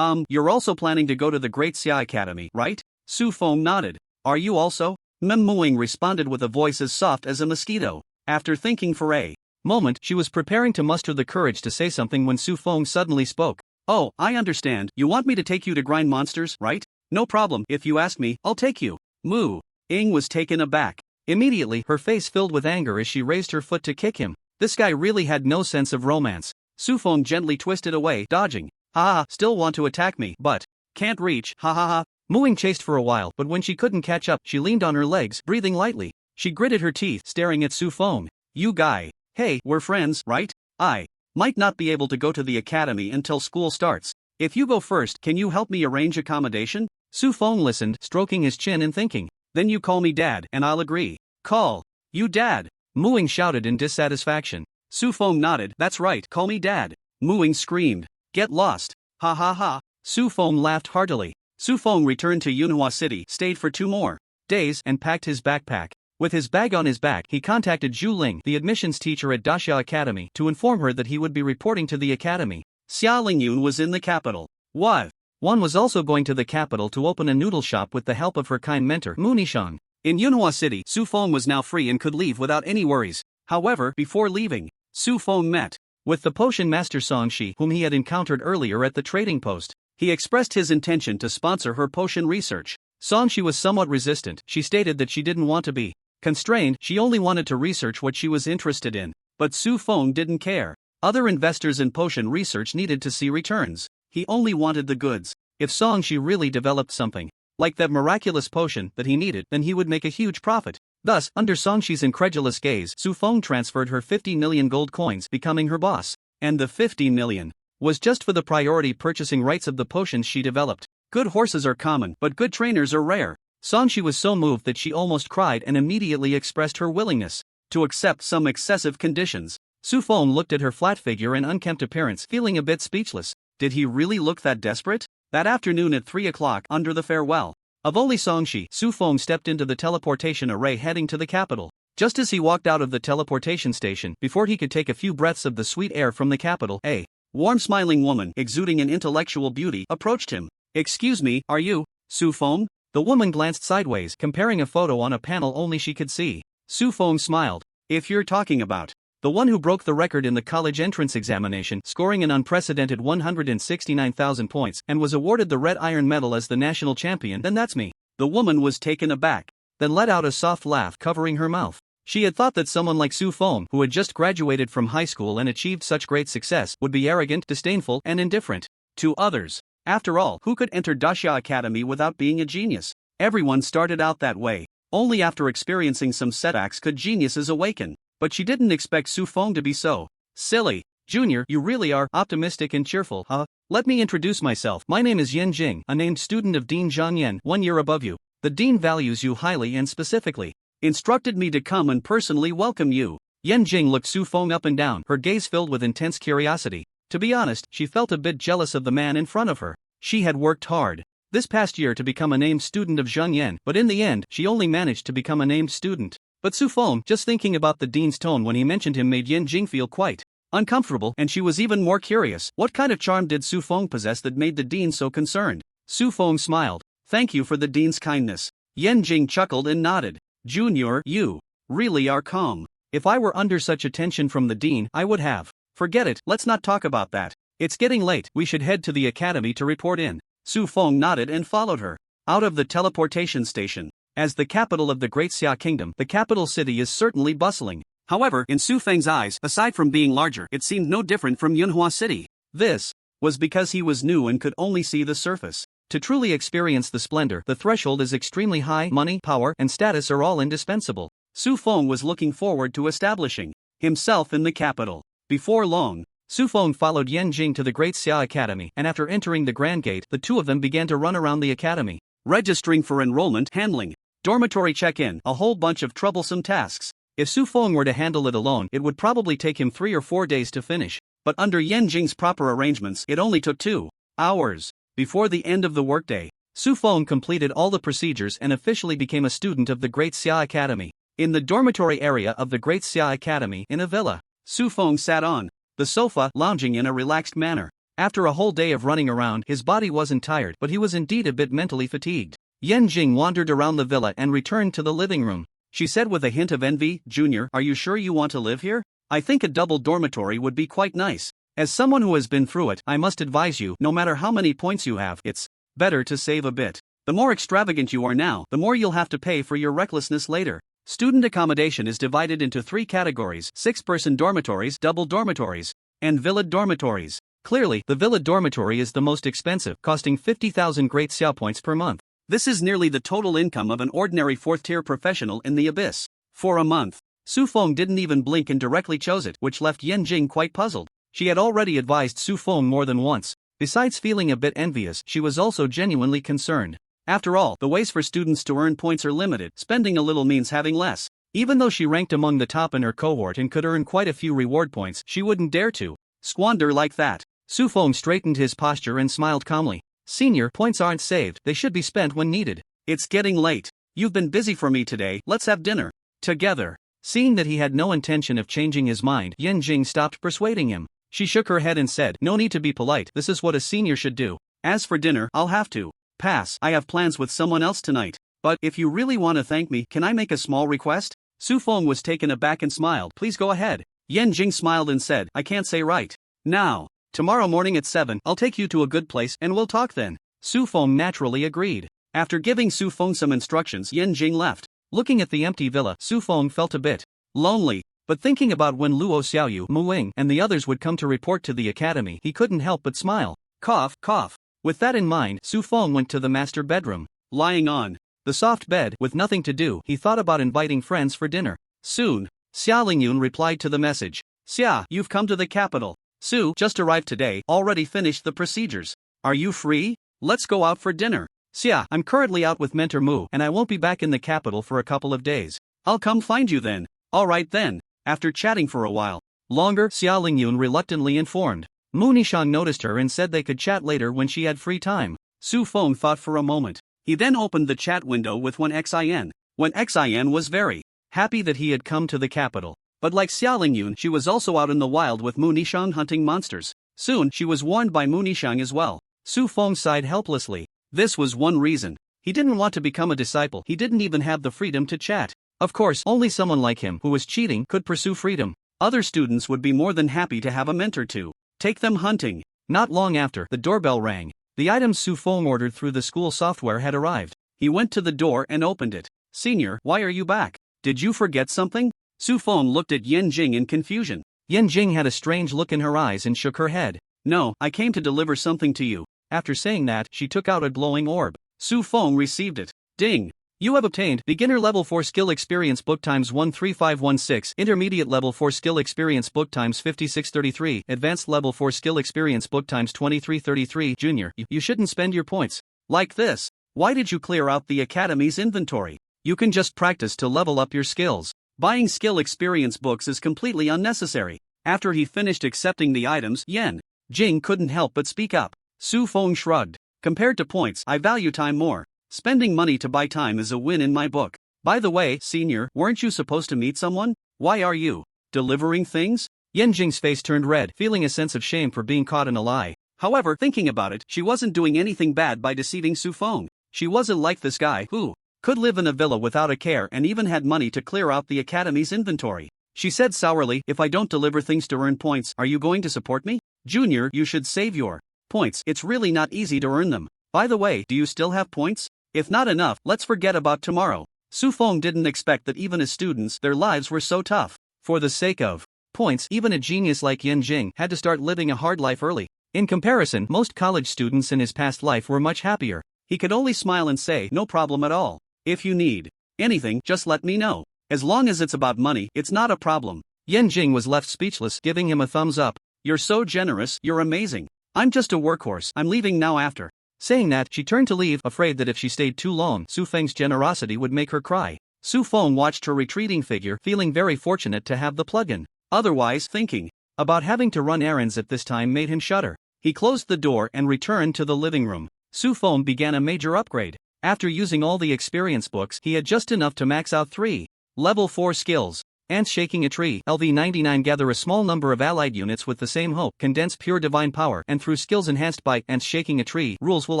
You're also planning to go to the Great Xia Academy, right? Su Feng nodded. Are you also? Muing responded with a voice as soft as a mosquito. After thinking for a moment, she was preparing to muster the courage to say something when Su Feng suddenly spoke. Oh, I understand. You want me to take you to grind monsters, right? No problem. If you ask me, I'll take you. Mu Ying was taken aback. Immediately, her face filled with anger as she raised her foot to kick him. This guy really had no sense of romance. Su Feng gently twisted away, dodging. Ha ha, still want to attack me, but can't reach, ha ha ha. Muing chased for a while, but when she couldn't catch up, she leaned on her legs, breathing lightly. She gritted her teeth, staring at Su Feng. You guy. Hey, we're friends, right? I might not be able to go to the academy until school starts. If you go first, can you help me arrange accommodation? Su Feng listened, stroking his chin and thinking. Then you call me dad, and I'll agree. Call you dad, Muing shouted in dissatisfaction. Su Feng nodded, that's right, call me dad. Muing screamed, get lost. Ha ha ha. Su Feng laughed heartily. Su Feng returned to Yunhua City, stayed for 2 more days, and packed his backpack. With his bag on his back, he contacted Zhu Ling, the admissions teacher at Daxia Academy, to inform her that he would be reporting to the academy. Xia Lingyun was in the capital. What? One was also going to the capital to open a noodle shop with the help of her kind mentor, Munishan. In Yunhua City, Su Feng was now free and could leave without any worries. However, before leaving, Su Feng met with the potion master Songshi, whom he had encountered earlier at the trading post. He expressed his intention to sponsor her potion research. Songshi was somewhat resistant. She stated that she didn't want to be constrained, she only wanted to research what she was interested in. But Su Feng didn't care. Other investors in potion research needed to see returns. He only wanted the goods. If Songshi really developed something like that miraculous potion that he needed, then he would make a huge profit. Thus, under Songshi's incredulous gaze, Su Feng transferred her 50 million gold coins, becoming her boss. And the 50 million was just for the priority purchasing rights of the potions she developed. Good horses are common, but good trainers are rare. Songshi was so moved that she almost cried and immediately expressed her willingness to accept some excessive conditions. Su Feng looked at her flat figure and unkempt appearance, feeling a bit speechless. Did he really look that desperate? That afternoon at 3 o'clock, under the farewell of only Songshi, Su Feng stepped into the teleportation array heading to the capital. Just as he walked out of the teleportation station, before he could take a few breaths of the sweet air from the capital, a warm smiling woman, exuding an intellectual beauty, approached him. Excuse me, are you Su Feng? The woman glanced sideways, comparing a photo on a panel only she could see. Su Feng smiled. If you're talking about the one who broke the record in the college entrance examination, scoring an unprecedented 169,000 points, and was awarded the Red Iron Medal as the national champion, then that's me. The woman was taken aback, then let out a soft laugh covering her mouth. She had thought that someone like Su Feng, who had just graduated from high school and achieved such great success, would be arrogant, disdainful, and indifferent to others. After all, who could enter Daxia Academy without being a genius? Everyone started out that way. Only after experiencing some setbacks could geniuses awaken. But she didn't expect Su Feng to be so silly. Junior, you really are optimistic and cheerful, huh? Let me introduce myself. My name is Yan Jing, a named student of Dean Zhangyan, 1 year above you. The dean values you highly and specifically instructed me to come and personally welcome you. Yan Jing looked Su Feng up and down, her gaze filled with intense curiosity. To be honest, she felt a bit jealous of the man in front of her. She had worked hard this past year to become a named student of Zhangyan, but in the end, she only managed to become a named student. But Su Feng, just thinking about the dean's tone when he mentioned him made Yan Jing feel quite uncomfortable, and she was even more curious. What kind of charm did Su Feng possess that made the dean so concerned? Su Feng smiled. Thank you for the dean's kindness. Yan Jing chuckled and nodded. Junior, you really are calm. If I were under such attention from the dean, I would have. Forget it, let's not talk about that. It's getting late, we should head to the academy to report in. Su Feng nodded and followed her out of the teleportation station. As the capital of the Great Xia Kingdom, the capital city is certainly bustling. However, in Su Feng's eyes, aside from being larger, it seemed no different from Yunhua City. This was because he was new and could only see the surface. To truly experience the splendor, the threshold is extremely high. Money, power, and status are all indispensable. Su Feng was looking forward to establishing himself in the capital. Before long, Su Feng followed Yan Jing to the Great Xia Academy, and after entering the Grand Gate, the two of them began to run around the academy, registering for enrollment, handling dormitory check-in, a whole bunch of troublesome tasks. If Su Feng were to handle it alone, it would probably take him 3 or 4 days to finish. But under Yan Jing's proper arrangements, it only took 2 hours. Before the end of the workday, Su Feng completed all the procedures and officially became a student of the Great Xia Academy. In the dormitory area of the Great Xia Academy, in a villa, Su Feng sat on the sofa, lounging in a relaxed manner. After a whole day of running around, his body wasn't tired, but he was indeed a bit mentally fatigued. Yan Jing wandered around the villa and returned to the living room. She said with a hint of envy, Junior, are you sure you want to live here? I think a double dormitory would be quite nice. As someone who has been through it, I must advise you, no matter how many points you have, it's better to save a bit. The more extravagant you are now, the more you'll have to pay for your recklessness later. Student accommodation is divided into 3 categories: 6-person dormitories, double dormitories, and villa dormitories. Clearly, the villa dormitory is the most expensive, costing 50,000 Great Xia points per month. This is nearly the total income of an ordinary 4th-tier professional in the abyss. For a month, Su Feng didn't even blink and directly chose it, which left Yan Jing quite puzzled. She had already advised Su Feng more than once. Besides feeling a bit envious, she was also genuinely concerned. After all, the ways for students to earn points are limited. Spending a little means having less. Even though she ranked among the top in her cohort and could earn quite a few reward points, she wouldn't dare to squander like that. Su Feng straightened his posture and smiled calmly. Senior, points aren't saved, they should be spent when needed. It's getting late. You've been busy for me today, let's have dinner together. Seeing that he had no intention of changing his mind, Yan Jing stopped persuading him. She shook her head and said, no need to be polite, this is what a senior should do. As for dinner, I'll have to pass. I have plans with someone else tonight. But if you really want to thank me, can I make a small request? Su Feng was taken aback and smiled. Please go ahead. Yan Jing smiled and said, I can't say right now. Tomorrow morning at 7, I'll take you to a good place and we'll talk then. Su Feng naturally agreed. After giving Su Feng some instructions, Yan Jing left. Looking at the empty villa, Su Feng felt a bit lonely, but thinking about when Luo Xiaoyu, Mu Wing, and the others would come to report to the academy, he couldn't help but smile. Cough, cough. With that in mind, Su Feng went to the master bedroom. Lying on the soft bed, with nothing to do, he thought about inviting friends for dinner. Soon, Xia Lingyun replied to the message. Xia, you've come to the capital. Su, just arrived today, already finished the procedures. Are you free? Let's go out for dinner. Xia, I'm currently out with mentor Mu, and I won't be back in the capital for a couple of days. I'll come find you then. Alright then. After chatting for a while longer, Xia Lingyun reluctantly informed. Mu Nishang noticed her and said they could chat later when she had free time. Su Feng thought for a moment. He then opened the chat window with one Xin. When Xin was very happy that he had come to the capital. But like Xia Lingyun, she was also out in the wild with Mu Nishang hunting monsters. Soon, she was warned by Mu Nishang as well. Su Feng sighed helplessly. This was one reason. He didn't want to become a disciple, he didn't even have the freedom to chat. Of course, only someone like him who was cheating could pursue freedom. Other students would be more than happy to have a mentor to take them hunting. Not long after, the doorbell rang. The items Su Feng ordered through the school software had arrived. He went to the door and opened it. Senior, why are you back? Did you forget something? Su Feng looked at Yan Jing in confusion. Yan Jing had a strange look in her eyes and shook her head. No, I came to deliver something to you. After saying that, she took out a glowing orb. Su Feng received it. Ding! You have obtained Beginner Level 4 Skill Experience Book times 13516, Intermediate Level 4 Skill Experience Book times 5633, Advanced Level 4 Skill Experience Book times 2333. Junior, you shouldn't spend your points like this. Why did you clear out the Academy's inventory? You can just practice to level up your skills. Buying skill experience books is completely unnecessary. After he finished accepting the items, Yan Jing couldn't help but speak up. Su Feng shrugged. Compared to points, I value time more. Spending money to buy time is a win in my book. By the way, senior, weren't you supposed to meet someone? Why are you delivering things? Yan Jing's face turned red, feeling a sense of shame for being caught in a lie. However, thinking about it, she wasn't doing anything bad by deceiving Su Feng. She wasn't like this guy who could live in a villa without a care and even had money to clear out the Academy's inventory. She said sourly, if I don't deliver things to earn points, are you going to support me? Junior, you should save your points. It's really not easy to earn them. By the way, do you still have points? If not enough, let's forget about tomorrow. Su Feng didn't expect that even as students, their lives were so tough. For the sake of points, even a genius like Yan Jing had to start living a hard life early. In comparison, most college students in his past life were much happier. He could only smile and say, no problem at all. If you need anything, just let me know. As long as it's about money, it's not a problem. Yan Jing was left speechless, giving him a thumbs up. You're so generous, you're amazing. I'm just a workhorse, I'm leaving now after. Saying that, she turned to leave, afraid that if she stayed too long, Su Feng's generosity would make her cry. Su Feng watched her retreating figure, feeling very fortunate to have the plug-in. Otherwise, thinking about having to run errands at this time made him shudder. He closed the door and returned to the living room. Su Feng began a major upgrade. After using all the experience books, he had just enough to max out 3 level 4 skills. Ants shaking a tree, LV99 gather a small number of allied units with the same hope, condense pure divine power, and through skills enhanced by ants shaking a tree, rules will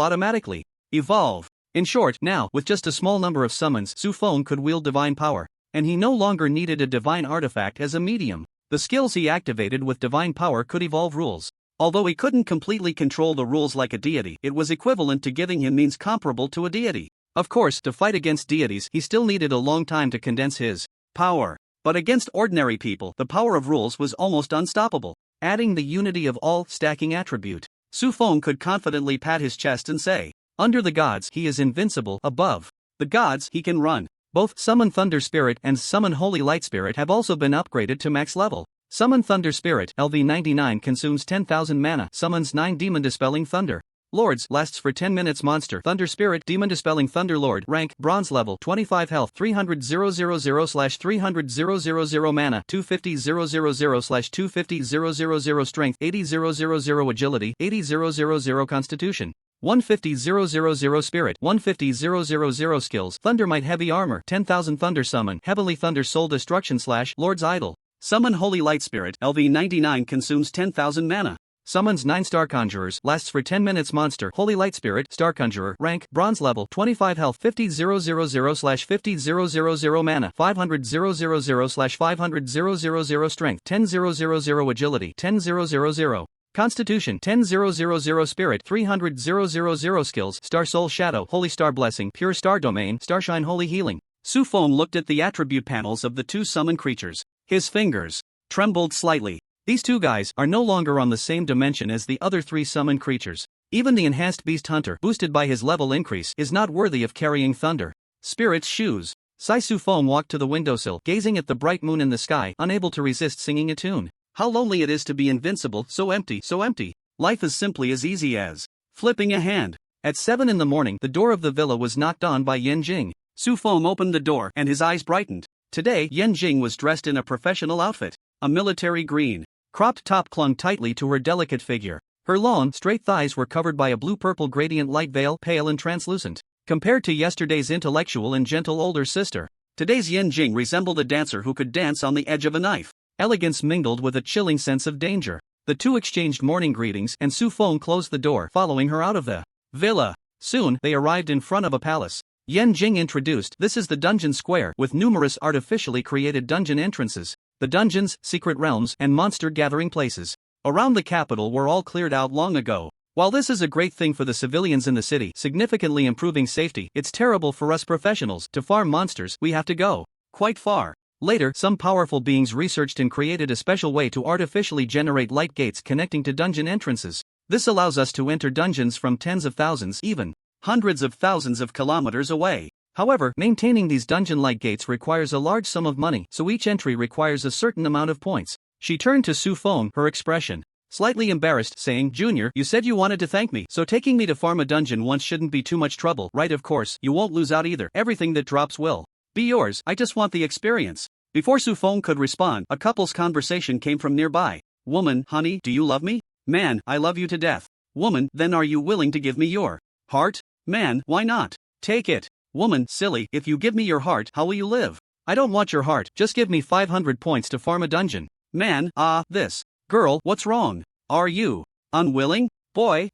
automatically evolve. In short, now, with just a small number of summons, Su Feng could wield divine power, and he no longer needed a divine artifact as a medium. The skills he activated with divine power could evolve rules. Although he couldn't completely control the rules like a deity, it was equivalent to giving him means comparable to a deity. Of course, to fight against deities, he still needed a long time to condense his power. But against ordinary people, the power of rules was almost unstoppable. Adding the unity of all stacking attribute, Su Feng could confidently pat his chest and say, under the gods, he is invincible. Above the gods, he can run. Both Summon Thunder Spirit and Summon Holy Light Spirit have also been upgraded to max level. Summon Thunder Spirit, LV99, consumes 10,000 mana, summons 9 Demon Dispelling Thunder Lords, lasts for 10 minutes. Monster Thunder Spirit, Demon Dispelling Thunder Lord, rank, bronze level, 25 health, 300,000/300,000 mana, 250,000/250,000 strength, 80,000 agility, 80,000 constitution, 150,000 spirit, 150,000 skills, Thundermite Heavy Armor, 10,000 Thunder Summon, Heavenly Thunder Soul Destruction / Lord's Idol. Summon Holy Light Spirit, LV99, consumes 10,000 mana. Summons 9 Star Conjurers, lasts for 10 minutes. Monster Holy Light Spirit, Star Conjurer, rank, bronze level, 25 health, 50,000/50,000 mana, 500,000/500,000 strength, 10,000 agility, 10,000 constitution, 10,000 spirit, 300,000 skills, Star Soul Shadow, Holy Star Blessing, Pure Star Domain, Starshine Holy Healing. Su Feng looked at the attribute panels of the two summon creatures. His fingers trembled slightly. These two guys are no longer on the same dimension as the other 3 summon creatures. Even the enhanced Beast Hunter, boosted by his level increase, is not worthy of carrying Thunder Spirit's shoes. Su Feng walked to the windowsill, gazing at the bright moon in the sky, unable to resist singing a tune. How lonely it is to be invincible, so empty, so empty. Life is simply as easy as flipping a hand. At 7 in the morning, the door of the villa was knocked on by Yen Jing. Su Feng opened the door, and his eyes brightened. Today, Yen Jing was dressed in a professional outfit. A military green cropped top clung tightly to her delicate figure. Her long, straight thighs were covered by a blue-purple gradient light veil, pale and translucent. Compared to yesterday's intellectual and gentle older sister, today's Yen Jing resembled a dancer who could dance on the edge of a knife. Elegance mingled with a chilling sense of danger. The two exchanged morning greetings, and Su Feng closed the door, following her out of the villa. Soon, they arrived in front of a palace. Yen Jing introduced, "This is the dungeon square, with numerous artificially created dungeon entrances. The dungeons, secret realms, and monster gathering places around the capital were all cleared out long ago. While this is a great thing for the civilians in the city, significantly improving safety, it's terrible for us professionals. To farm monsters, we have to go quite far." Later, some powerful beings researched and created a special way to artificially generate light gates connecting to dungeon entrances. This allows us to enter dungeons from tens of thousands, even hundreds of thousands of kilometers away. However, maintaining these dungeon light gates requires a large sum of money, so each entry requires a certain amount of points. She turned to Su Feng, her expression slightly embarrassed, saying, "Junior, you said you wanted to thank me, so taking me to farm a dungeon once shouldn't be too much trouble, right? Of course, you won't lose out either. Everything that drops will be yours. I just want the experience." Before Su Feng could respond, a couple's conversation came from nearby. "Woman, honey, do you love me?" "Man, I love you to death." "Woman, then are you willing to give me your heart?" "Man, why not? Take it." "Woman, silly, if you give me your heart, how will you live?" "I don't want your heart, just give me 500 points to farm a dungeon." "Man, this. Girl, what's wrong? Are you unwilling?" "Boy,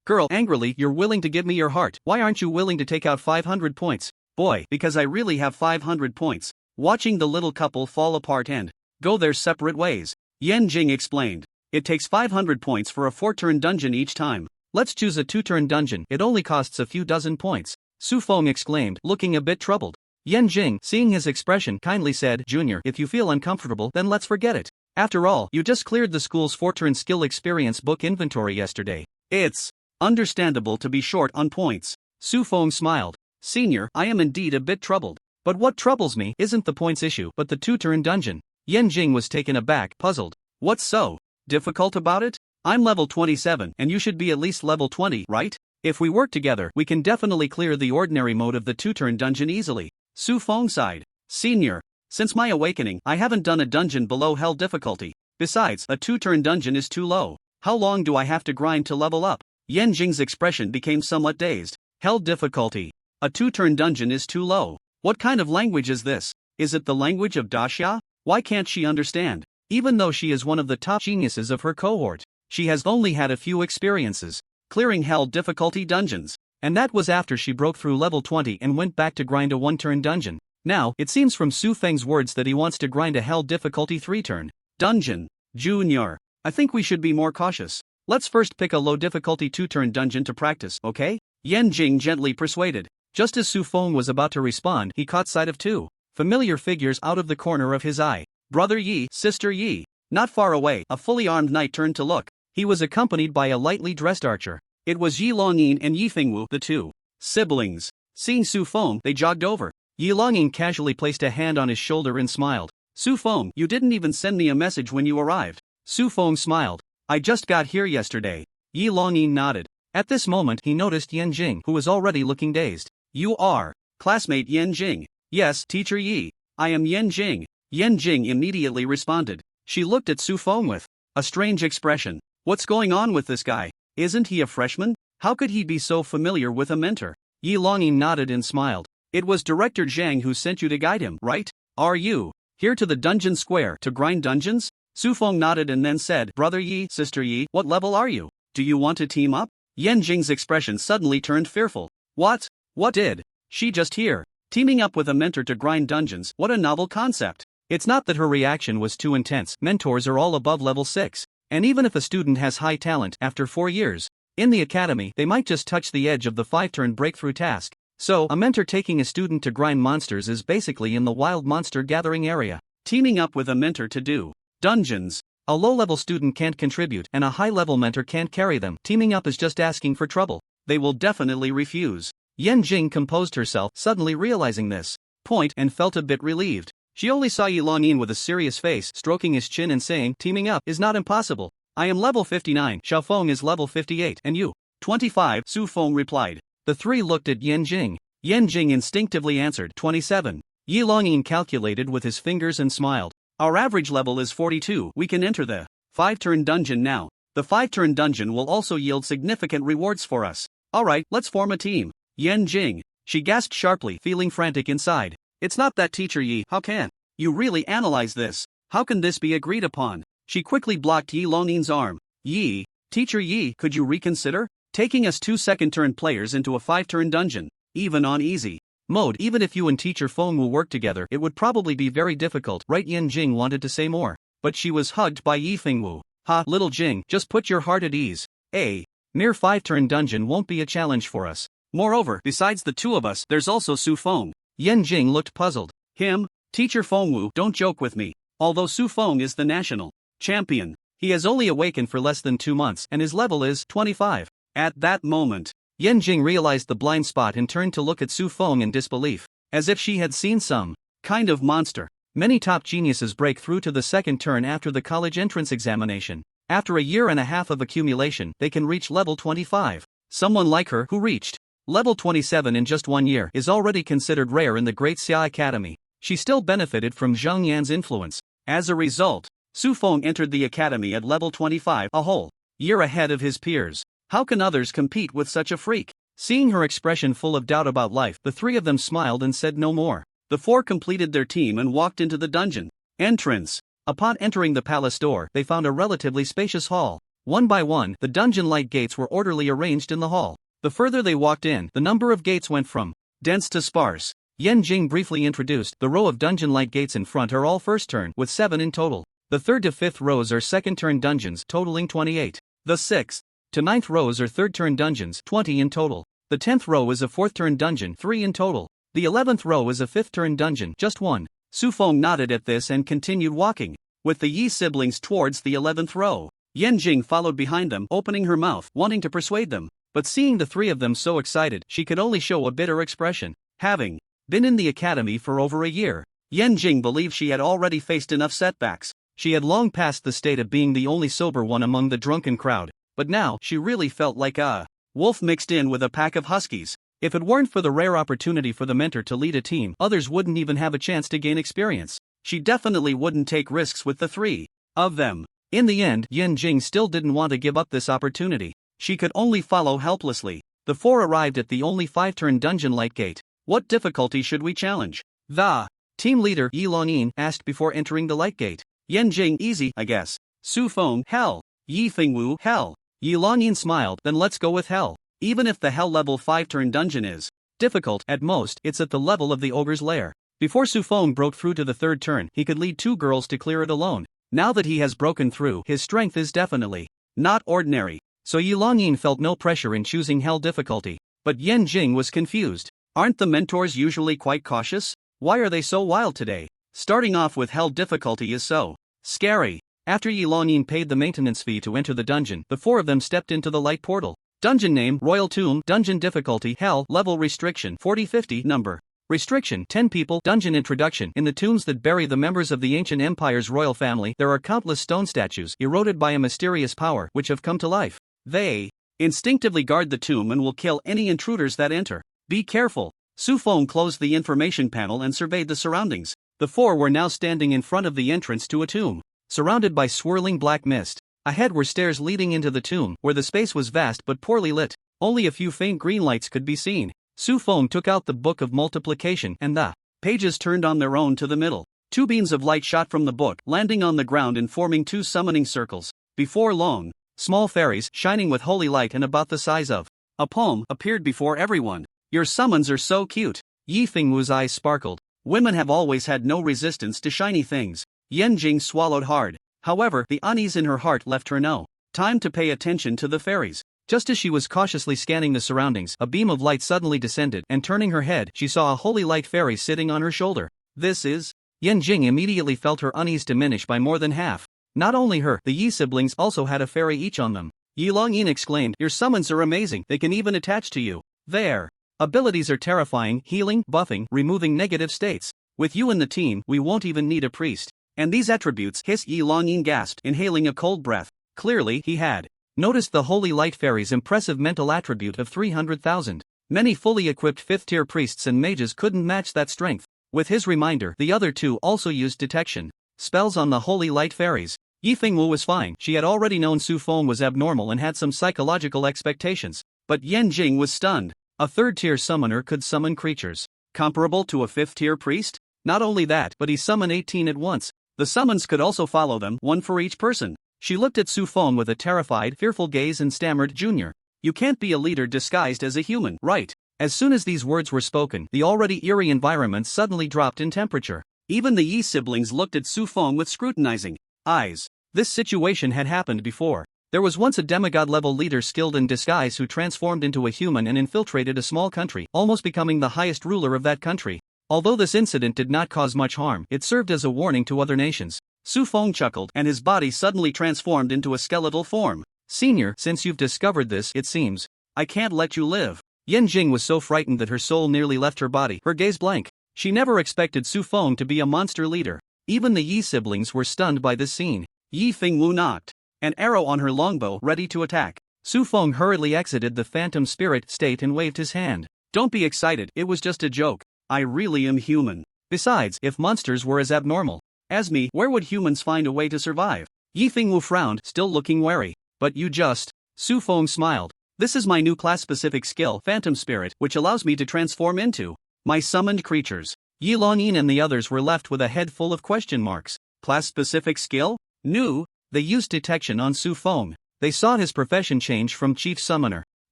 Girl, angrily, "You're willing to give me your heart, why aren't you willing to take out 500 points?" "Boy, because I really have 500 points." Watching the little couple fall apart and go their separate ways, Yen Jing explained, "It takes 500 points for a 4-turn dungeon each time. Let's choose a 2-turn dungeon, it only costs a few dozen points." Su Feng exclaimed, looking a bit troubled. Yen Jing, seeing his expression, kindly said, "Junior, if you feel uncomfortable, then let's forget it. After all, you just cleared the school's 4-turn skill experience book inventory yesterday. It's understandable to be short on points." Su Feng smiled. "Senior, I am indeed a bit troubled. But what troubles me isn't the points issue, but the 2-turn dungeon." Yen Jing was taken aback, puzzled. "What's so difficult about it? I'm level 27, and you should be at least level 20, right? If we work together, we can definitely clear the ordinary mode of the 2-turn dungeon easily." Su Feng sighed. "Senior, since my awakening, I haven't done a dungeon below hell difficulty. Besides, a 2-turn dungeon is too low. How long do I have to grind to level up?" Yen Jing's expression became somewhat dazed. "Hell difficulty. A 2-turn dungeon is too low. What kind of language is this? Is it the language of Daxia? Why can't she understand? Even though she is one of the top geniuses of her cohort, she has only had a few experiences clearing hell difficulty dungeons. And that was after she broke through level 20 and went back to grind a 1-turn dungeon. Now, it seems from Su Feng's words that he wants to grind a hell difficulty 3-turn dungeon. Junior, I think we should be more cautious. Let's first pick a low difficulty 2-turn dungeon to practice, okay?" Yen Jing gently persuaded. Just as Su Feng was about to respond, he caught sight of 2 familiar figures out of the corner of his eye. Brother Yi, Sister Yi. Not far away, a fully armed knight turned to look. He was accompanied by a lightly dressed archer. It was Yi Longyin and Yi Fingwu, the 2 siblings. Seeing Su Feng, they jogged over. Yi Longing casually placed a hand on his shoulder and smiled. Su Feng, you didn't even send me a message when you arrived. Su Feng smiled. I just got here yesterday. Yi Longing nodded. At this moment he noticed Yan Jing, who was already looking dazed. You are classmate Yan Jing. Yes, teacher Yi. I am Yan Jing. Yan Jing immediately responded. She looked at Su Feng with a strange expression. What's going on with this guy? Isn't he a freshman? How could he be so familiar with a mentor? Yi Longing nodded and smiled. It was Director Zhang who sent you to guide him, right? Are you here to the dungeon square to grind dungeons? Su Feng nodded and then said, Brother Yi, Sister Yi, what level are you? Do you want to team up? Yan Jing's expression suddenly turned fearful. What? What did she just hear? Teaming up with a mentor to grind dungeons, what a novel concept. It's not that her reaction was too intense. Mentors are all above level 6. And even if a student has high talent after 4 years in the academy, they might just touch the edge of the 5-turn breakthrough task. So, a mentor taking a student to grind monsters is basically in the wild monster gathering area. Teaming up with a mentor to do dungeons. A low-level student can't contribute and a high-level mentor can't carry them. Teaming up is just asking for trouble. They will definitely refuse. Yan Jing composed herself, suddenly realizing this point, and felt a bit relieved. She only saw Yi Longyin with a serious face, stroking his chin and saying, teaming up is not impossible. I am level 59, Xiao Feng is level 58, and you? 25, Su Feng replied. The three looked at Yan Jing. Yan Jing instinctively answered, 27. Yi Longyin calculated with his fingers and smiled. Our average level is 42, we can enter the 5-turn dungeon now. The 5-turn dungeon will also yield significant rewards for us. Alright, let's form a team. Yan Jing. She gasped sharply, feeling frantic inside. It's not that, Teacher Yi, how can you really analyze this? How can this be agreed upon? She quickly blocked Yi Longyin's arm. Yi, Teacher Yi, could you reconsider? Taking us 2 second-turn players into a 5-turn dungeon, even on easy mode, even if you and Teacher Feng will work together, it would probably be very difficult, right? Yan Jing wanted to say more, but she was hugged by Yi Fengwu. Ha, little Jing, just put your heart at ease. A mere 5-turn dungeon won't be a challenge for us. Moreover, besides the two of us, there's also Su Feng. Yan Jing looked puzzled. Him? Teacher Fengwu, don't joke with me. Although Su Feng is the national champion, he has only awakened for less than 2 months and his level is 25. At that moment, Yan Jing realized the blind spot and turned to look at Su Feng in disbelief, as if she had seen some kind of monster. Many top geniuses break through to the second turn after the college entrance examination. After a year and a half of accumulation, they can reach level 25. Someone like her, who reached level 27 in just 1 year, is already considered rare in the Great Xia Academy. She still benefited from Zhang Yan's influence. As a result, Su Feng entered the academy at level 25, a whole year ahead of his peers. How can others compete with such a freak? Seeing her expression full of doubt about life, the three of them smiled and said no more. The four completed their team and walked into the dungeon entrance. Upon entering the palace door, they found a relatively spacious hall. One by one, the dungeon light gates were orderly arranged in the hall. The further they walked in, the number of gates went from dense to sparse. Yan Jing briefly introduced, the row of dungeon light gates in front are all first turn, with 7 in total. The 3rd to 5th rows are second turn dungeons, totaling 28. The 6th to 9th rows are third turn dungeons, 20 in total. The 10th row is a 4th turn dungeon, 3 in total. The 11th row is a 5th turn dungeon, just 1. Su Feng nodded at this and continued walking with the Yi siblings towards the 11th row. Yan Jing followed behind them, opening her mouth, wanting to persuade them. But seeing the three of them so excited, she could only show a bitter expression. Having been in the academy for over a year, Yan Jing believed she had already faced enough setbacks. She had long passed the state of being the only sober one among the drunken crowd, but now she really felt like a wolf mixed in with a pack of huskies. If it weren't for the rare opportunity for the mentor to lead a team, others wouldn't even have a chance to gain experience. She definitely wouldn't take risks with the three of them. In the end, Yan Jing still didn't want to give up this opportunity. She could only follow helplessly. The four arrived at the only 5-turn dungeon light gate. What difficulty should we challenge? The team leader Yi Longyin asked before entering the light gate. Yan Jing, easy, I guess. Su Feng, hell. Yi Fengwu, hell. Yi Longyin smiled, then let's go with hell. Even if the hell level 5-turn dungeon is difficult, at most, it's at the level of the ogre's lair. Before Su Feng broke through to the 3rd turn, he could lead 2 girls to clear it alone. Now that he has broken through, his strength is definitely not ordinary. So Yi Longyin felt no pressure in choosing hell difficulty. But Yan Jing was confused. Aren't the mentors usually quite cautious? Why are they so wild today? Starting off with hell difficulty is so scary. After Yi Longyin paid the maintenance fee to enter the dungeon, the 4 of them stepped into the light portal. Dungeon name, Royal Tomb. Dungeon difficulty, hell. Level restriction, 40-50. Number Restriction 10 people. Dungeon introduction. In the tombs that bury the members of the ancient empire's royal family, there are countless stone statues, eroded by a mysterious power, which have come to life. They instinctively guard the tomb and will kill any intruders that enter. Be careful. Su Feng closed the information panel and surveyed the surroundings. The four were now standing in front of the entrance to a tomb, surrounded by swirling black mist. Ahead were stairs leading into the tomb, where the space was vast but poorly lit. Only a few faint green lights could be seen. Su Feng took out the book of multiplication and the pages turned on their own to the middle. Two beams of light shot from the book, landing on the ground and forming two summoning circles. Before long, small fairies, shining with holy light and about the size of a palm, appeared before everyone. Your summons are so cute. Yi Fengwu's eyes sparkled. Women have always had no resistance to shiny things. Yan Jing swallowed hard. However, the unease in her heart left her no time to pay attention to the fairies. Just as she was cautiously scanning the surroundings, a beam of light suddenly descended, and turning her head, she saw a holy light fairy sitting on her shoulder. This is... Yan Jing immediately felt her unease diminish by more than half. Not only her, the Yi siblings also had a fairy each on them. Yi Longyin exclaimed, "Your summons are amazing, they can even attach to you. Their abilities are terrifying, healing, buffing, removing negative states. With you in the team, we won't even need a priest." And these attributes, hissed Yi Longyin gasped, inhaling a cold breath. Clearly, he had noticed the Holy Light Fairy's impressive mental attribute of 300,000. Many fully equipped 5th-tier priests and mages couldn't match that strength. With his reminder, the other two also used detection spells on the Holy Light Fairies. Yi Fengwu was fine. She had already known Su Feng was abnormal and had some psychological expectations. But Yan Jing was stunned. A 3rd-tier summoner could summon creatures comparable to a 5th-tier priest? Not only that, but he summoned 18 at once. The summons could also follow them, one for each person. She looked at Su Feng with a terrified, fearful gaze and stammered, "Junior, you can't be a leader disguised as a human, right?" As soon as these words were spoken, the already eerie environment suddenly dropped in temperature. Even the Yi siblings looked at Su Feng with scrutinizing eyes. This situation had happened before. There was once a demigod-level leader skilled in disguise who transformed into a human and infiltrated a small country, almost becoming the highest ruler of that country. Although this incident did not cause much harm, it served as a warning to other nations. Su Feng chuckled, and his body suddenly transformed into a skeletal form. "Senior, since you've discovered this, it seems I can't let you live." Yan Jing was so frightened that her soul nearly left her body, her gaze blank. She never expected Su Feng to be a monster leader. Even the Yi siblings were stunned by this scene. Yi Fengwu knocked an arrow on her longbow, ready to attack. Su Feng hurriedly exited the phantom spirit state and waved his hand. "Don't be excited, it was just a joke. I really am human. Besides, if monsters were as abnormal as me, where would humans find a way to survive?" Yi Fengwu frowned, still looking wary. "But you just..." Su Feng smiled. "This is my new class-specific skill, Phantom Spirit, which allows me to transform into my summoned creatures." Yi Longyin and the others were left with a head full of question marks. Class-specific skill? New? They used detection on Su Feng. They saw his profession change from Chief Summoner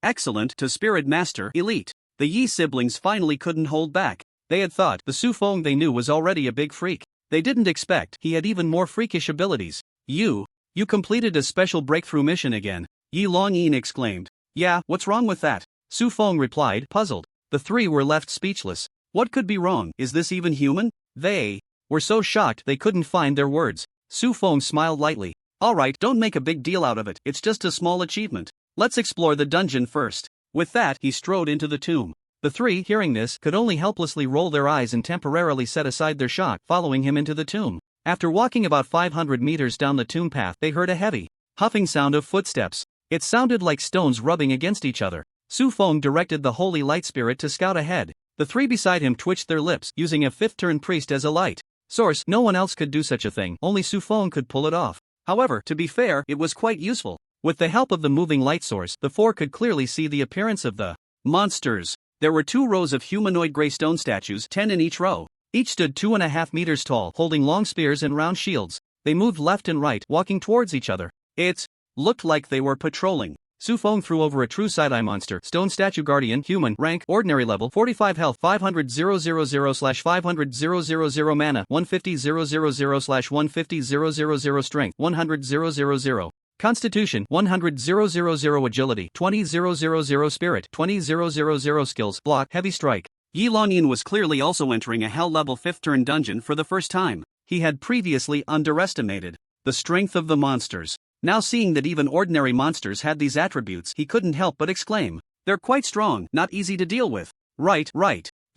Excellent to Spirit Master Elite. The Yi siblings finally couldn't hold back. They had thought the Su Feng they knew was already a big freak. They didn't expect he had even more freakish abilities. You completed a special breakthrough mission again," Yi Longyin exclaimed. "Yeah, what's wrong with that?" Su Feng replied, puzzled. The three were left speechless. What could be wrong? Is this even human? They were so shocked they couldn't find their words. Su Feng smiled lightly. "Alright, don't make a big deal out of it, it's just a small achievement. Let's explore the dungeon first." With that, he strode into the tomb. The three, hearing this, could only helplessly roll their eyes and temporarily set aside their shock, following him into the tomb. After walking about 500 meters down the tomb path, they heard a heavy, huffing sound of footsteps. It sounded like stones rubbing against each other. Su Feng directed the Holy Light Spirit to scout ahead. The three beside him twitched their lips, using a 5th-turn priest as a light source. No one else could do such a thing, only Su Feng could pull it off. However, to be fair, it was quite useful. With the help of the moving light source, the four could clearly see the appearance of the monsters. There were 2 rows of humanoid gray stone statues, 10 in each row. Each stood 2.5 meters tall, holding long spears and round shields. They moved left and right, walking towards each other. It looked like they were patrolling. Su Feng threw over a true side-eye monster. Stone statue guardian, human, rank, ordinary level, 45 health, 500,000/500,000 mana, 150,000/150,000 strength, 100,000. Constitution, 100,000 agility, 20,000 spirit, 20,000 skills, block, heavy strike. Yi Longyin was clearly also entering a hell-level 5th-turn dungeon for the first time. He had previously underestimated the strength of the monsters. Now seeing that even ordinary monsters had these attributes, he couldn't help but exclaim, "They're quite strong, not easy to deal with." Right.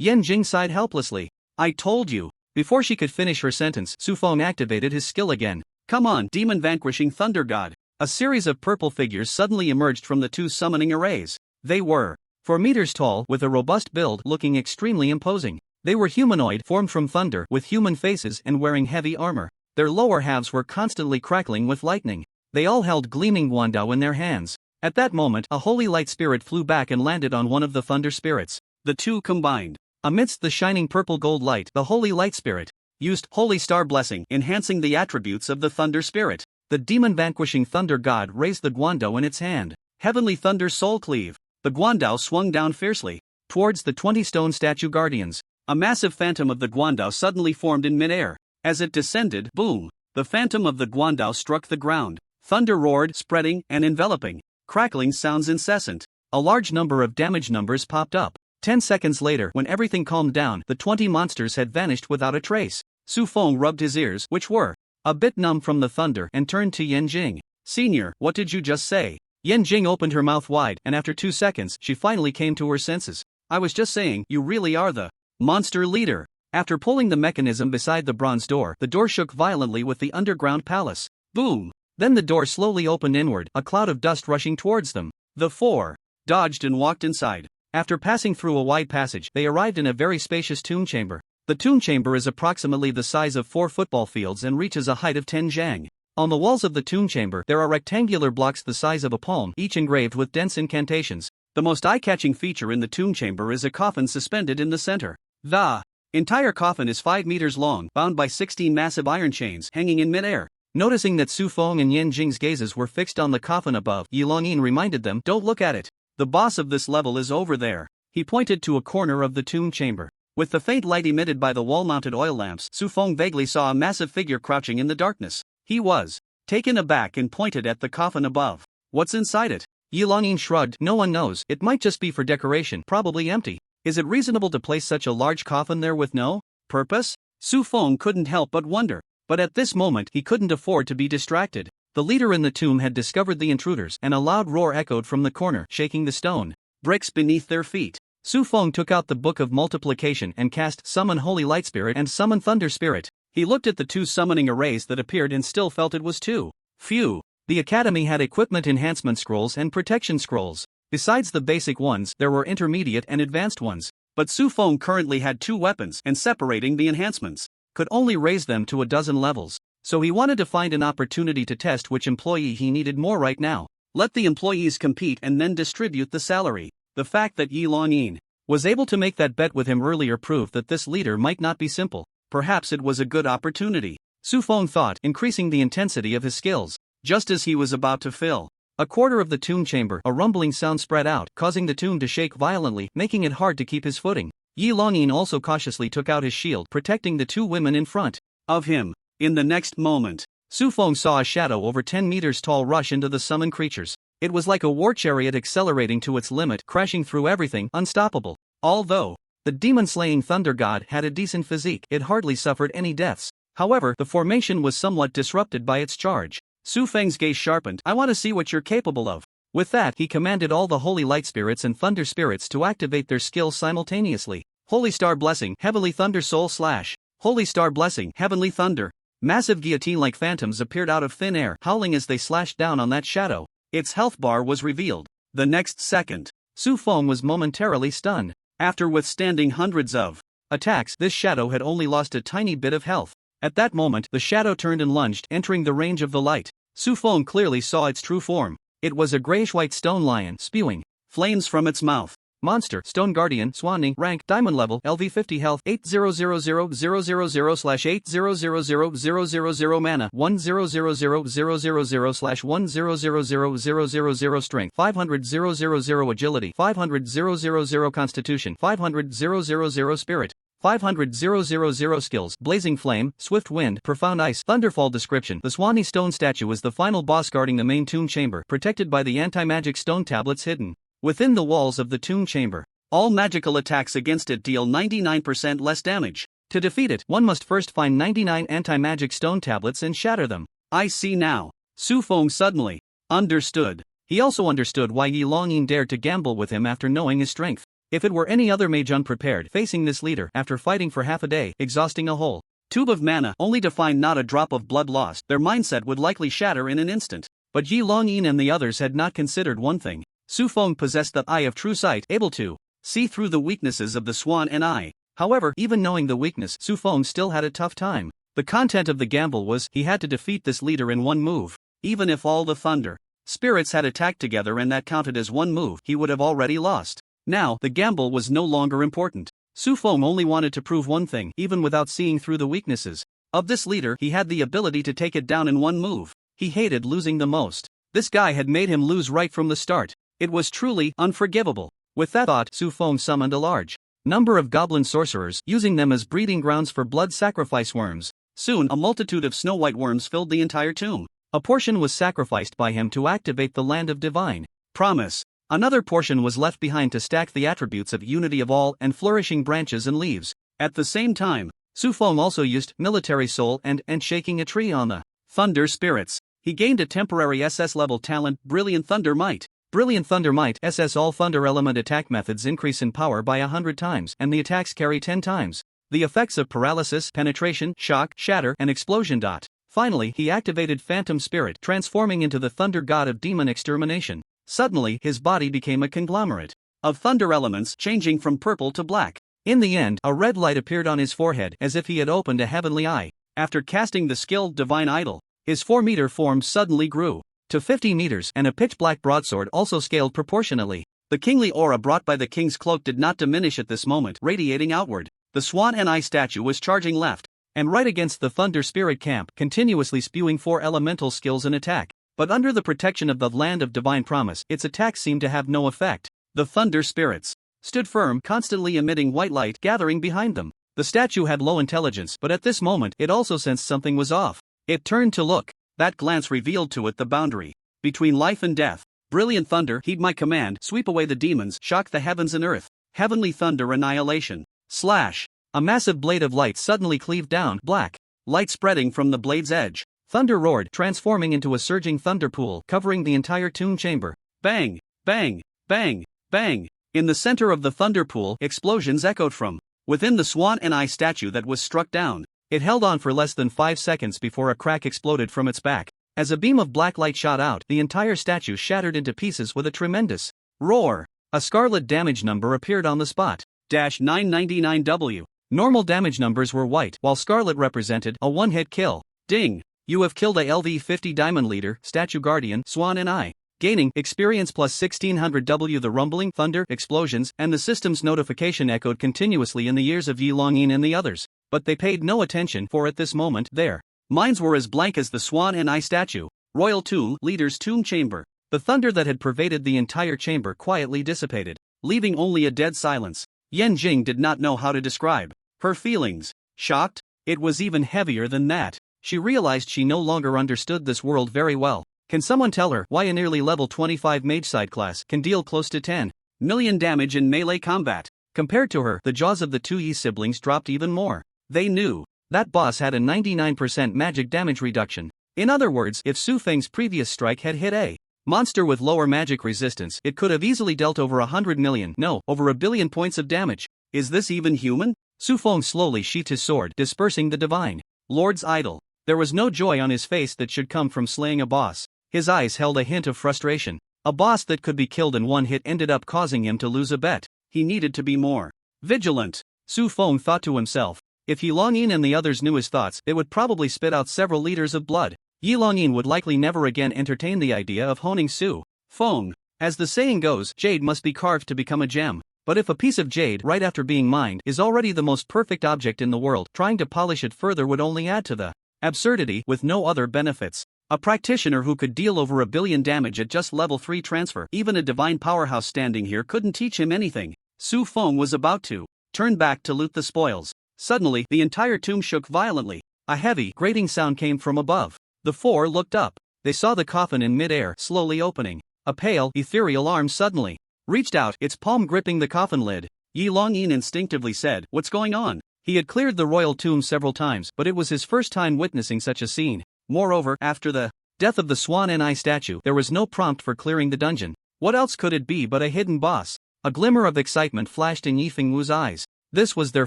Yan Jing sighed helplessly. I told you. Before she could finish her sentence, Su Feng activated his skill again. Come on, demon vanquishing thunder god. A series of purple figures suddenly emerged from the two summoning arrays. They were 4 meters tall with a robust build, looking extremely imposing. They were humanoid, formed from thunder, with human faces and wearing heavy armor. Their lower halves were constantly crackling with lightning. They all held gleaming guandao in their hands. At that moment, a holy light spirit flew back and landed on one of the thunder spirits. The two combined. Amidst the shining purple gold light, the holy light spirit used Holy Star Blessing, enhancing the attributes of the thunder spirit. The demon vanquishing thunder god raised the guandao in its hand. Heavenly Thunder Soul Cleave. The guandao swung down fiercely towards the 20-stone statue guardians. A massive phantom of the guandao suddenly formed in midair. As it descended, boom! The phantom of the guandao struck the ground. Thunder roared, spreading and enveloping. Crackling sounds incessant. A large number of damage numbers popped up. 10 seconds later, when everything calmed down, the 20 monsters had vanished without a trace. Su Feng rubbed his ears, which were a bit numb from the thunder, and turned to Yan Jing. Senior, what did you just say? Yan Jing opened her mouth wide, and after 2 seconds, she finally came to her senses. I was just saying, you really are the monster leader. After pulling the mechanism beside the bronze door, the door shook violently with the underground palace. Boom! Then the door slowly opened inward, a cloud of dust rushing towards them. The four dodged and walked inside. After passing through a wide passage, they arrived in a very spacious tomb chamber. The tomb chamber is approximately the size of 4 football fields and reaches a height of 10 zhang. On the walls of the tomb chamber, there are rectangular blocks the size of a palm, each engraved with dense incantations. The most eye-catching feature in the tomb chamber is a coffin suspended in the center. The entire coffin is 5 meters long, bound by 16 massive iron chains hanging in midair. Noticing that Su Feng and Yan Jing's gazes were fixed on the coffin above, Yi Longyin reminded them, don't look at it. The boss of this level is over there. He pointed to a corner of the tomb chamber. With the faint light emitted by the wall-mounted oil lamps, Su Feng vaguely saw a massive figure crouching in the darkness. He was taken aback and pointed at the coffin above. What's inside it? Yi Longyin shrugged. No one knows. It might just be for decoration, probably empty. Is it reasonable to place such a large coffin there with no purpose? Su Feng couldn't help but wonder. But at this moment, he couldn't afford to be distracted. The leader in the tomb had discovered the intruders, and a loud roar echoed from the corner, shaking the stone bricks beneath their feet. Su Feng took out the Book of Multiplication and cast Summon Holy Light Spirit and Summon Thunder Spirit. He looked at the 2 summoning arrays that appeared and still felt it was too few. The academy had equipment enhancement scrolls and protection scrolls. Besides the basic ones, there were intermediate and advanced ones. But Su Feng currently had 2 weapons, and separating the enhancements could only raise them to a dozen levels. So he wanted to find an opportunity to test which employee he needed more right now. Let the employees compete and then distribute the salary. The fact that Yi Longyin was able to make that bet with him earlier proved that this leader might not be simple. Perhaps it was a good opportunity. Su Feng thought, increasing the intensity of his skills. Just as he was about to fill a quarter of the tomb chamber, a rumbling sound spread out, causing the tomb to shake violently, making it hard to keep his footing. Yi Longyin also cautiously took out his shield, protecting the 2 women in front of him. In the next moment, Su Feng saw a shadow over 10 meters tall rush into the summoned creatures. It was like a war chariot accelerating to its limit, crashing through everything, unstoppable. Although the demon-slaying thunder god had a decent physique, it hardly suffered any deaths. However, the formation was somewhat disrupted by its charge. Su Feng's gaze sharpened. I want to see what you're capable of. With that, he commanded all the holy light spirits and thunder spirits to activate their skills simultaneously. Holy Star Blessing, Heavenly Thunder Soul Slash. Holy Star Blessing, Heavenly Thunder. Massive guillotine-like phantoms appeared out of thin air, howling as they slashed down on that shadow. Its health bar was revealed. The next second, Su Feng was momentarily stunned. After withstanding hundreds of attacks, this shadow had only lost a tiny bit of health. At that moment, the shadow turned and lunged, entering the range of the light. Su Feng clearly saw its true form. It was a grayish-white stone lion, spewing flames from its mouth. Monster, Stone Guardian, Swanning, rank, Diamond level, LV 50 health, 800000/80000000 mana, 100000/10000000 strength, 500,000 agility, 500,000 constitution, 500,000 spirit, 500,000 skills, Blazing Flame, Swift Wind, Profound Ice, Thunderfall. Description: the Swanee Stone statue is the final boss guarding the main tomb chamber, protected by the anti-magic stone tablets hidden within the walls of the tomb chamber. All magical attacks against it deal 99% less damage. To defeat it, one must first find 99 anti-magic stone tablets and shatter them. I see now. Su Feng suddenly understood. He also understood why Yi Longyin dared to gamble with him after knowing his strength. If it were any other mage unprepared facing this leader after fighting for half a day, exhausting a whole tube of mana only to find not a drop of blood lost, their mindset would likely shatter in an instant. But Yi Longyin and the others had not considered one thing. Su Feng possessed the eye of true sight, able to see through the weaknesses of the Swan and I. However, even knowing the weakness, Su Feng still had a tough time. The content of the gamble was he had to defeat this leader in one move. Even if all the thunder spirits had attacked together and that counted as one move, he would have already lost. Now, the gamble was no longer important. Su Feng only wanted to prove one thing, even without seeing through the weaknesses of this leader, he had the ability to take it down in one move. He hated losing the most. This guy had made him lose right from the start. It was truly unforgivable. With that thought, Su Feng summoned a large number of goblin sorcerers, using them as breeding grounds for blood sacrifice worms. Soon, a multitude of snow-white worms filled the entire tomb. A portion was sacrificed by him to activate the land of divine promise. Another portion was left behind to stack the attributes of unity of all and flourishing branches and leaves. At the same time, Su Feng also used military soul and shaking a tree on the thunder spirits. He gained a temporary SS level talent, Brilliant Thunder Might. Brilliant Thunder Might SS all thunder element attack methods increase in power by 100 times and the attacks carry 10 times. The effects of paralysis, penetration, shock, shatter, and explosion. Finally, he activated Phantom Spirit, transforming into the thunder god of demon extermination. Suddenly, his body became a conglomerate of thunder elements, changing from purple to black. In the end, a red light appeared on his forehead as if he had opened a heavenly eye. After casting the skilled divine idol, his 4-meter form suddenly grew to 50 meters, and a pitch-black broadsword also scaled proportionately. The kingly aura brought by the king's cloak did not diminish at this moment, radiating outward. The Swan and I statue was charging left and right against the Thunder Spirit camp, continuously spewing 4 elemental skills in attack. But under the protection of the land of divine promise, its attacks seemed to have no effect. The Thunder Spirits stood firm, constantly emitting white light gathering behind them. The statue had low intelligence, but at this moment it also sensed something was off. It turned to look. That glance revealed to it the boundary between life and death. Brilliant thunder, heed my command, sweep away the demons, shock the heavens and earth. Heavenly thunder annihilation. Slash. A massive blade of light suddenly cleaved down, black light spreading from the blade's edge. Thunder roared, transforming into a surging thunder pool, covering the entire tomb chamber. Bang, bang, bang, bang. In the center of the thunder pool, explosions echoed from within the Swan and I statue that was struck down. It held on for less than 5 seconds before a crack exploded from its back. As a beam of black light shot out, the entire statue shattered into pieces with a tremendous roar. A scarlet damage number appeared on the spot. -999W. Normal damage numbers were white, while scarlet represented a one-hit kill. Ding! You have killed a LV-50 Diamond Leader, Statue Guardian, Swan and I. Gaining experience plus 1600W. The rumbling, thunder, explosions, and the system's notification echoed continuously in the ears of Yi Longyin and the others. But they paid no attention, for at this moment, their minds were as blank as the Swan and I statue. Royal Tomb, Leader's Tomb Chamber. The thunder that had pervaded the entire chamber quietly dissipated, leaving only a dead silence. Yan Jing did not know how to describe her feelings. Shocked? It was even heavier than that. She realized she no longer understood this world very well. Can someone tell her why a nearly level 25 mage side class can deal close to 10 million damage in melee combat? Compared to her, the jaws of the 2 Yi siblings dropped even more. They knew that boss had a 99% magic damage reduction. In other words, if Su Feng's previous strike had hit a monster with lower magic resistance, it could have easily dealt over 100 million, no, over 1 billion points of damage. Is this even human? Su Feng slowly sheathed his sword, dispersing the divine Lord's idol. There was no joy on his face that should come from slaying a boss. His eyes held a hint of frustration. A boss that could be killed in one hit ended up causing him to lose a bet. He needed to be more vigilant. Su Feng thought to himself. If Yi Longyin and the others knew his thoughts, it would probably spit out several liters of blood. Yi Longyin would likely never again entertain the idea of honing Su Feng. As the saying goes, jade must be carved to become a gem. But if a piece of jade, right after being mined, is already the most perfect object in the world, trying to polish it further would only add to the absurdity, with no other benefits. A practitioner who could deal over 1 billion damage at just level 3 transfer, even a divine powerhouse standing here couldn't teach him anything. Su Feng was about to turn back to loot the spoils. Suddenly, the entire tomb shook violently. A heavy, grating sound came from above. The 4 looked up. They saw the coffin in mid-air, slowly opening. A pale, ethereal arm suddenly reached out, its palm gripping the coffin lid. Yi Longyin instinctively said, "What's going on?" He had cleared the royal tomb several times, but it was his first time witnessing such a scene. Moreover, after the death of the Swan and I statue, there was no prompt for clearing the dungeon. What else could it be but a hidden boss? A glimmer of excitement flashed in Yifeng Wu's eyes. This was their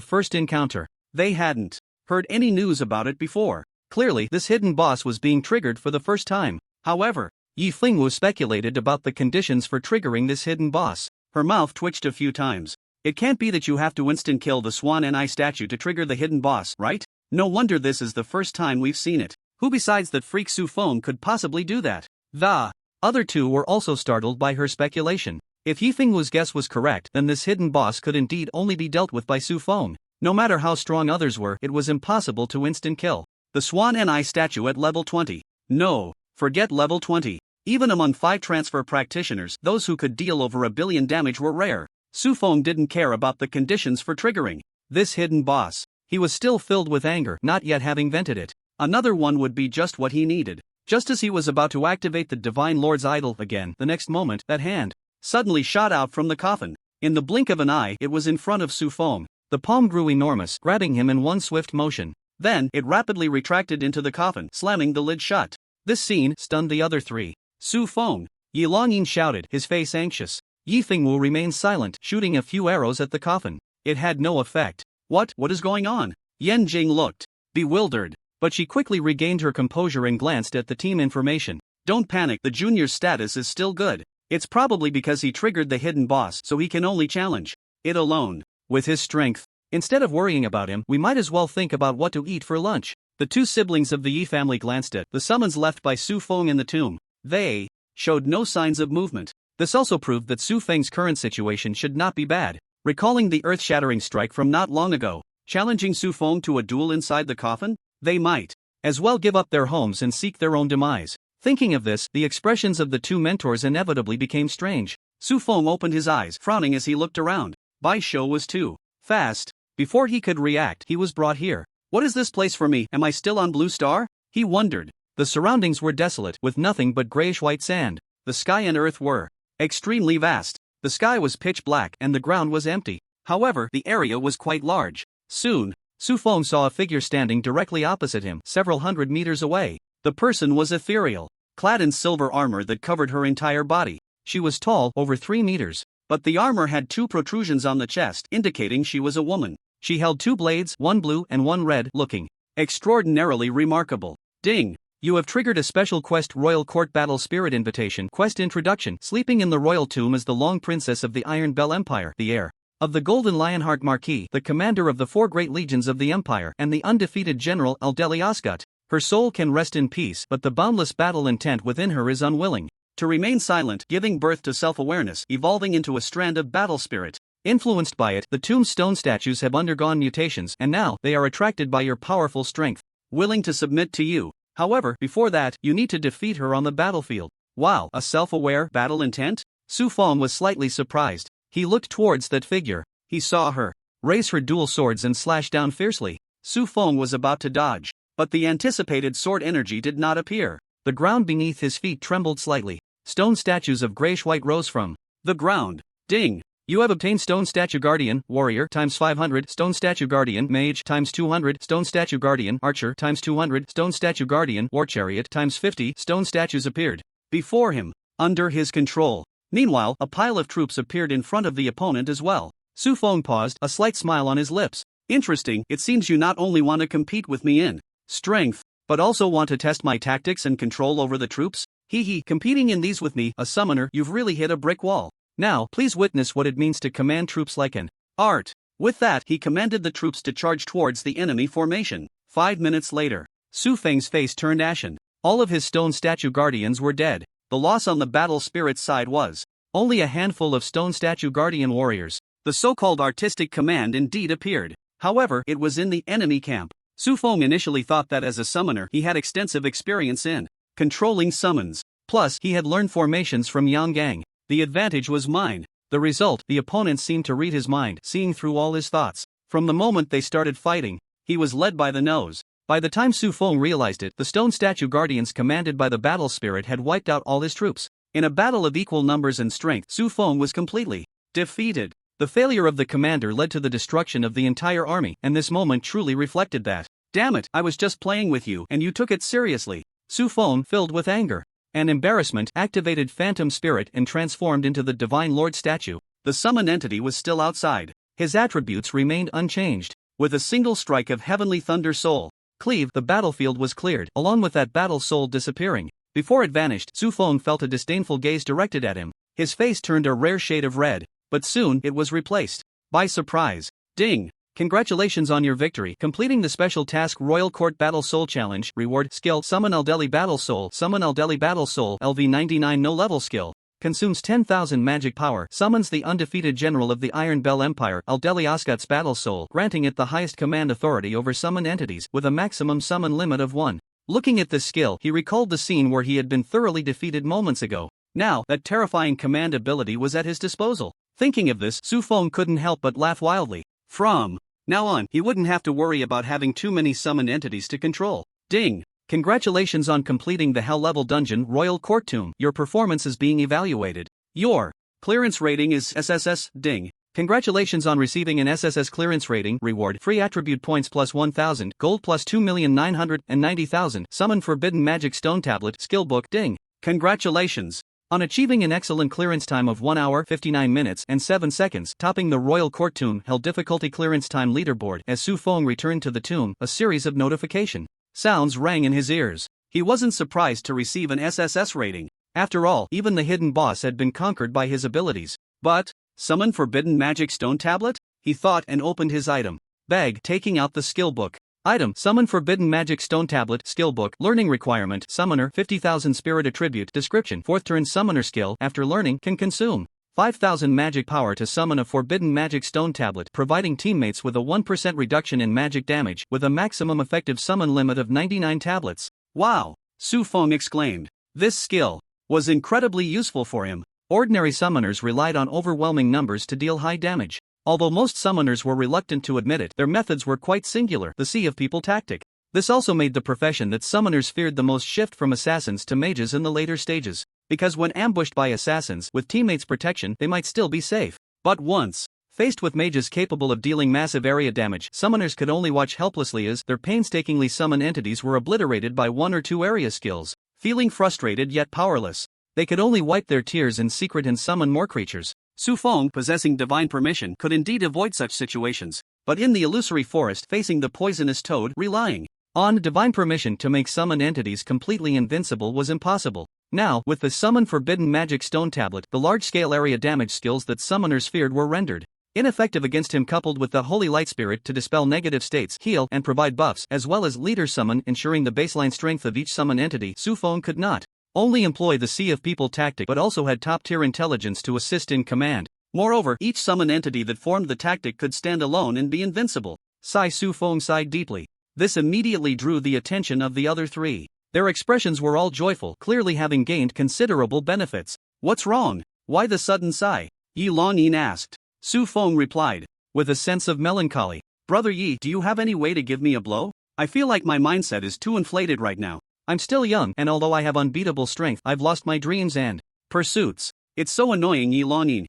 first encounter. They hadn't heard any news about it before. Clearly, this hidden boss was being triggered for the first time. However, Yifeng Wu speculated about the conditions for triggering this hidden boss. Her mouth twitched a few times. It can't be that you have to instant kill the Swan and Eye statue to trigger the hidden boss, right? No wonder this is the first time we've seen it. Who besides that freak Su Feng could possibly do that? The other two were also startled by her speculation. If Yifeng Wu's guess was correct, then this hidden boss could indeed only be dealt with by Su Feng. No matter how strong others were, it was impossible to instant kill the Swan and Eye statue at level 20. No, forget level 20. Even among 5 transfer practitioners, those who could deal over 1 billion damage were rare. Su Feng didn't care about the conditions for triggering this hidden boss. He was still filled with anger, not yet having vented it. Another one would be just what he needed. Just as he was about to activate the Divine Lord's idol again, the next moment, that hand suddenly shot out from the coffin. In the blink of an eye, it was in front of Su Feng. The palm grew enormous, grabbing him in one swift motion. Then, it rapidly retracted into the coffin, slamming the lid shut. This scene stunned the other 3. Su Feng, Yi Longyin shouted, his face anxious. Yifeng Wu remained silent, shooting a few arrows at the coffin. It had no effect. What is going on? Yan Jing looked bewildered, but she quickly regained her composure and glanced at the team information. Don't panic, the junior's status is still good. It's probably because he triggered the hidden boss, so he can only challenge it alone with his strength. Instead of worrying about him, we might as well think about what to eat for lunch. The 2 siblings of the Yi family glanced at the summons left by Su Feng in the tomb. They showed no signs of movement. This also proved that Su Feng's current situation should not be bad. Recalling the earth-shattering strike from not long ago, challenging Su Feng to a duel inside the coffin, they might as well give up their homes and seek their own demise. Thinking of this, the expressions of the 2 mentors inevitably became strange. Su Feng opened his eyes, frowning as he looked around. Bai Shou was too fast. Before he could react, he was brought here. What is this place for me? Am I still on Blue Star? He wondered. The surroundings were desolate, with nothing but grayish-white sand. The sky and earth were extremely vast. The sky was pitch black and the ground was empty. However, the area was quite large. Soon, Su Feng saw a figure standing directly opposite him, several hundred meters away. The person was ethereal, clad in silver armor that covered her entire body. She was tall, over 3 meters, but the armor had 2 protrusions on the chest, indicating she was a woman. She held 2 blades, one blue and one red, looking extraordinarily remarkable. Ding! You have triggered a special quest, Royal Court Battle Spirit Invitation. Quest Introduction. Sleeping in the royal tomb is the Long Princess of the Iron Bell Empire, the heir of the Golden Lionheart Marquis, the commander of the 4 great legions of the empire, and the undefeated general Eldeli Osgut. Her soul can rest in peace, but the boundless battle intent within her is unwilling to remain silent, giving birth to self-awareness, evolving into a strand of battle spirit. Influenced by it, the tombstone statues have undergone mutations, and now they are attracted by your powerful strength, willing to submit to you. However, before that, you need to defeat her on the battlefield. Wow, a self-aware battle intent? Su Feng was slightly surprised. He looked towards that figure. He saw her raise her dual swords and slash down fiercely. Su Feng was about to dodge, but the anticipated sword energy did not appear. The ground beneath his feet trembled slightly. Stone statues of grayish-white rose from the ground. Ding! You have obtained Stone Statue Guardian, Warrior, times 500, Stone Statue Guardian, Mage, times 200, Stone Statue Guardian, Archer, times 200, Stone Statue Guardian, War Chariot, times 50. Stone statues appeared before him, under his control. Meanwhile, a pile of troops appeared in front of the opponent as well. Su Feng paused, a slight smile on his lips. Interesting, it seems you not only want to compete with me in strength, but also want to test my tactics and control over the troops? Hee, competing in these with me, a summoner, you've really hit a brick wall. Now, please witness what it means to command troops like an art. With that, he commanded the troops to charge towards the enemy formation. 5 minutes later, Su Feng's face turned ashen. All of his stone statue guardians were dead. The loss on the battle spirit side was only a handful of stone statue guardian warriors. The so-called artistic command indeed appeared. However, it was in the enemy camp. Su Feng initially thought that as a summoner he had extensive experience in controlling summons. Plus, he had learned formations from Yang Gang. The advantage was mine. The result, the opponent seemed to read his mind, seeing through all his thoughts. From the moment they started fighting, he was led by the nose. By the time Su Feng realized it, the stone statue guardians commanded by the battle spirit had wiped out all his troops. In a battle of equal numbers and strength, Su Feng was completely defeated. The failure of the commander led to the destruction of the entire army, and this moment truly reflected that. Damn it, I was just playing with you, and you took it seriously. Su Feng, filled with anger and embarrassment, activated Phantom Spirit and transformed into the Divine Lord statue. The summon entity was still outside. His attributes remained unchanged. With a single strike of Heavenly Thunder Soul Cleave, the battlefield was cleared, along with that battle soul disappearing. Before it vanished, Su Feng felt a disdainful gaze directed at him. His face turned a rare shade of red, but soon it was replaced by surprise. Ding! Congratulations on your victory. Completing the special task Royal Court Battle Soul Challenge. Reward skill Summon Aldeli Battle Soul. Summon Aldeli Battle Soul LV99 no level skill. Consumes 10,000 magic power. Summons the undefeated general of the Iron Bell Empire, Aldeli Oscut's Battle Soul, granting it the highest command authority over summon entities, with a maximum summon limit of 1. Looking at this skill, he recalled the scene where he had been thoroughly defeated moments ago. Now, that terrifying command ability was at his disposal. Thinking of this, Su Feng couldn't help but laugh wildly. From now on, he wouldn't have to worry about having too many summoned entities to control. Ding! Congratulations on completing the Hell-level dungeon Royal Court Tomb. Your performance is being evaluated. Your clearance rating is SSS. Ding! Congratulations on receiving an SSS clearance rating. Reward free attribute points plus 1,000, gold plus 2,990,000. Summon Forbidden Magic Stone Tablet skill book. Ding! Congratulations on achieving an excellent clearance time of 1 hour, 59 minutes, and 7 seconds, topping the Royal Court Tomb Hell difficulty clearance time leaderboard. As Su Feng returned to the tomb, a series of notification sounds rang in his ears. He wasn't surprised to receive an SSS rating. After all, even the hidden boss had been conquered by his abilities. But, summon Forbidden Magic Stone Tablet? He thought and opened his item bag, taking out the skill book. Item: Summon Forbidden Magic Stone Tablet. Skill book. Learning requirement: Summoner 50,000 Spirit Attribute. Description: 4th turn summoner skill. After learning, can consume 5,000 magic power to summon a Forbidden Magic Stone Tablet, providing teammates with a 1% reduction in magic damage, with a maximum effective summon limit of 99 tablets. Wow! Su Feng exclaimed. This skill was incredibly useful for him. Ordinary summoners relied on overwhelming numbers to deal high damage. Although most summoners were reluctant to admit it, their methods were quite singular. The Sea of People tactic. This also made the profession that summoners feared the most shift from assassins to mages in the later stages. Because when ambushed by assassins, with teammates' protection, they might still be safe. But once faced with mages capable of dealing massive area damage, summoners could only watch helplessly as their painstakingly summoned entities were obliterated by 1 or 2 area skills. Feeling frustrated yet powerless, they could only wipe their tears in secret and summon more creatures. Su Feng, possessing divine permission, could indeed avoid such situations, but in the illusory forest facing the poisonous toad, relying on divine permission to make summoned entities completely invincible was impossible. Now, with the Summon Forbidden Magic Stone Tablet, the large-scale area damage skills that summoners feared were rendered ineffective against him, coupled with the Holy Light Spirit to dispel negative states, heal, and provide buffs, as well as leader summon, ensuring the baseline strength of each summoned entity. Su Feng could not only employ the Sea of People tactic but also had top-tier intelligence to assist in command. Moreover, each summoned entity that formed the tactic could stand alone and be invincible. Su Feng sighed deeply. This immediately drew the attention of the other 3. Their expressions were all joyful, clearly having gained considerable benefits. What's wrong? Why the sudden sigh? Yi Longyin asked. Su Feng replied, with a sense of melancholy. Brother Yi, do you have any way to give me a blow? I feel like my mindset is too inflated right now. I'm still young, and although I have unbeatable strength, I've lost my dreams and pursuits. It's so annoying. Yi Longyin?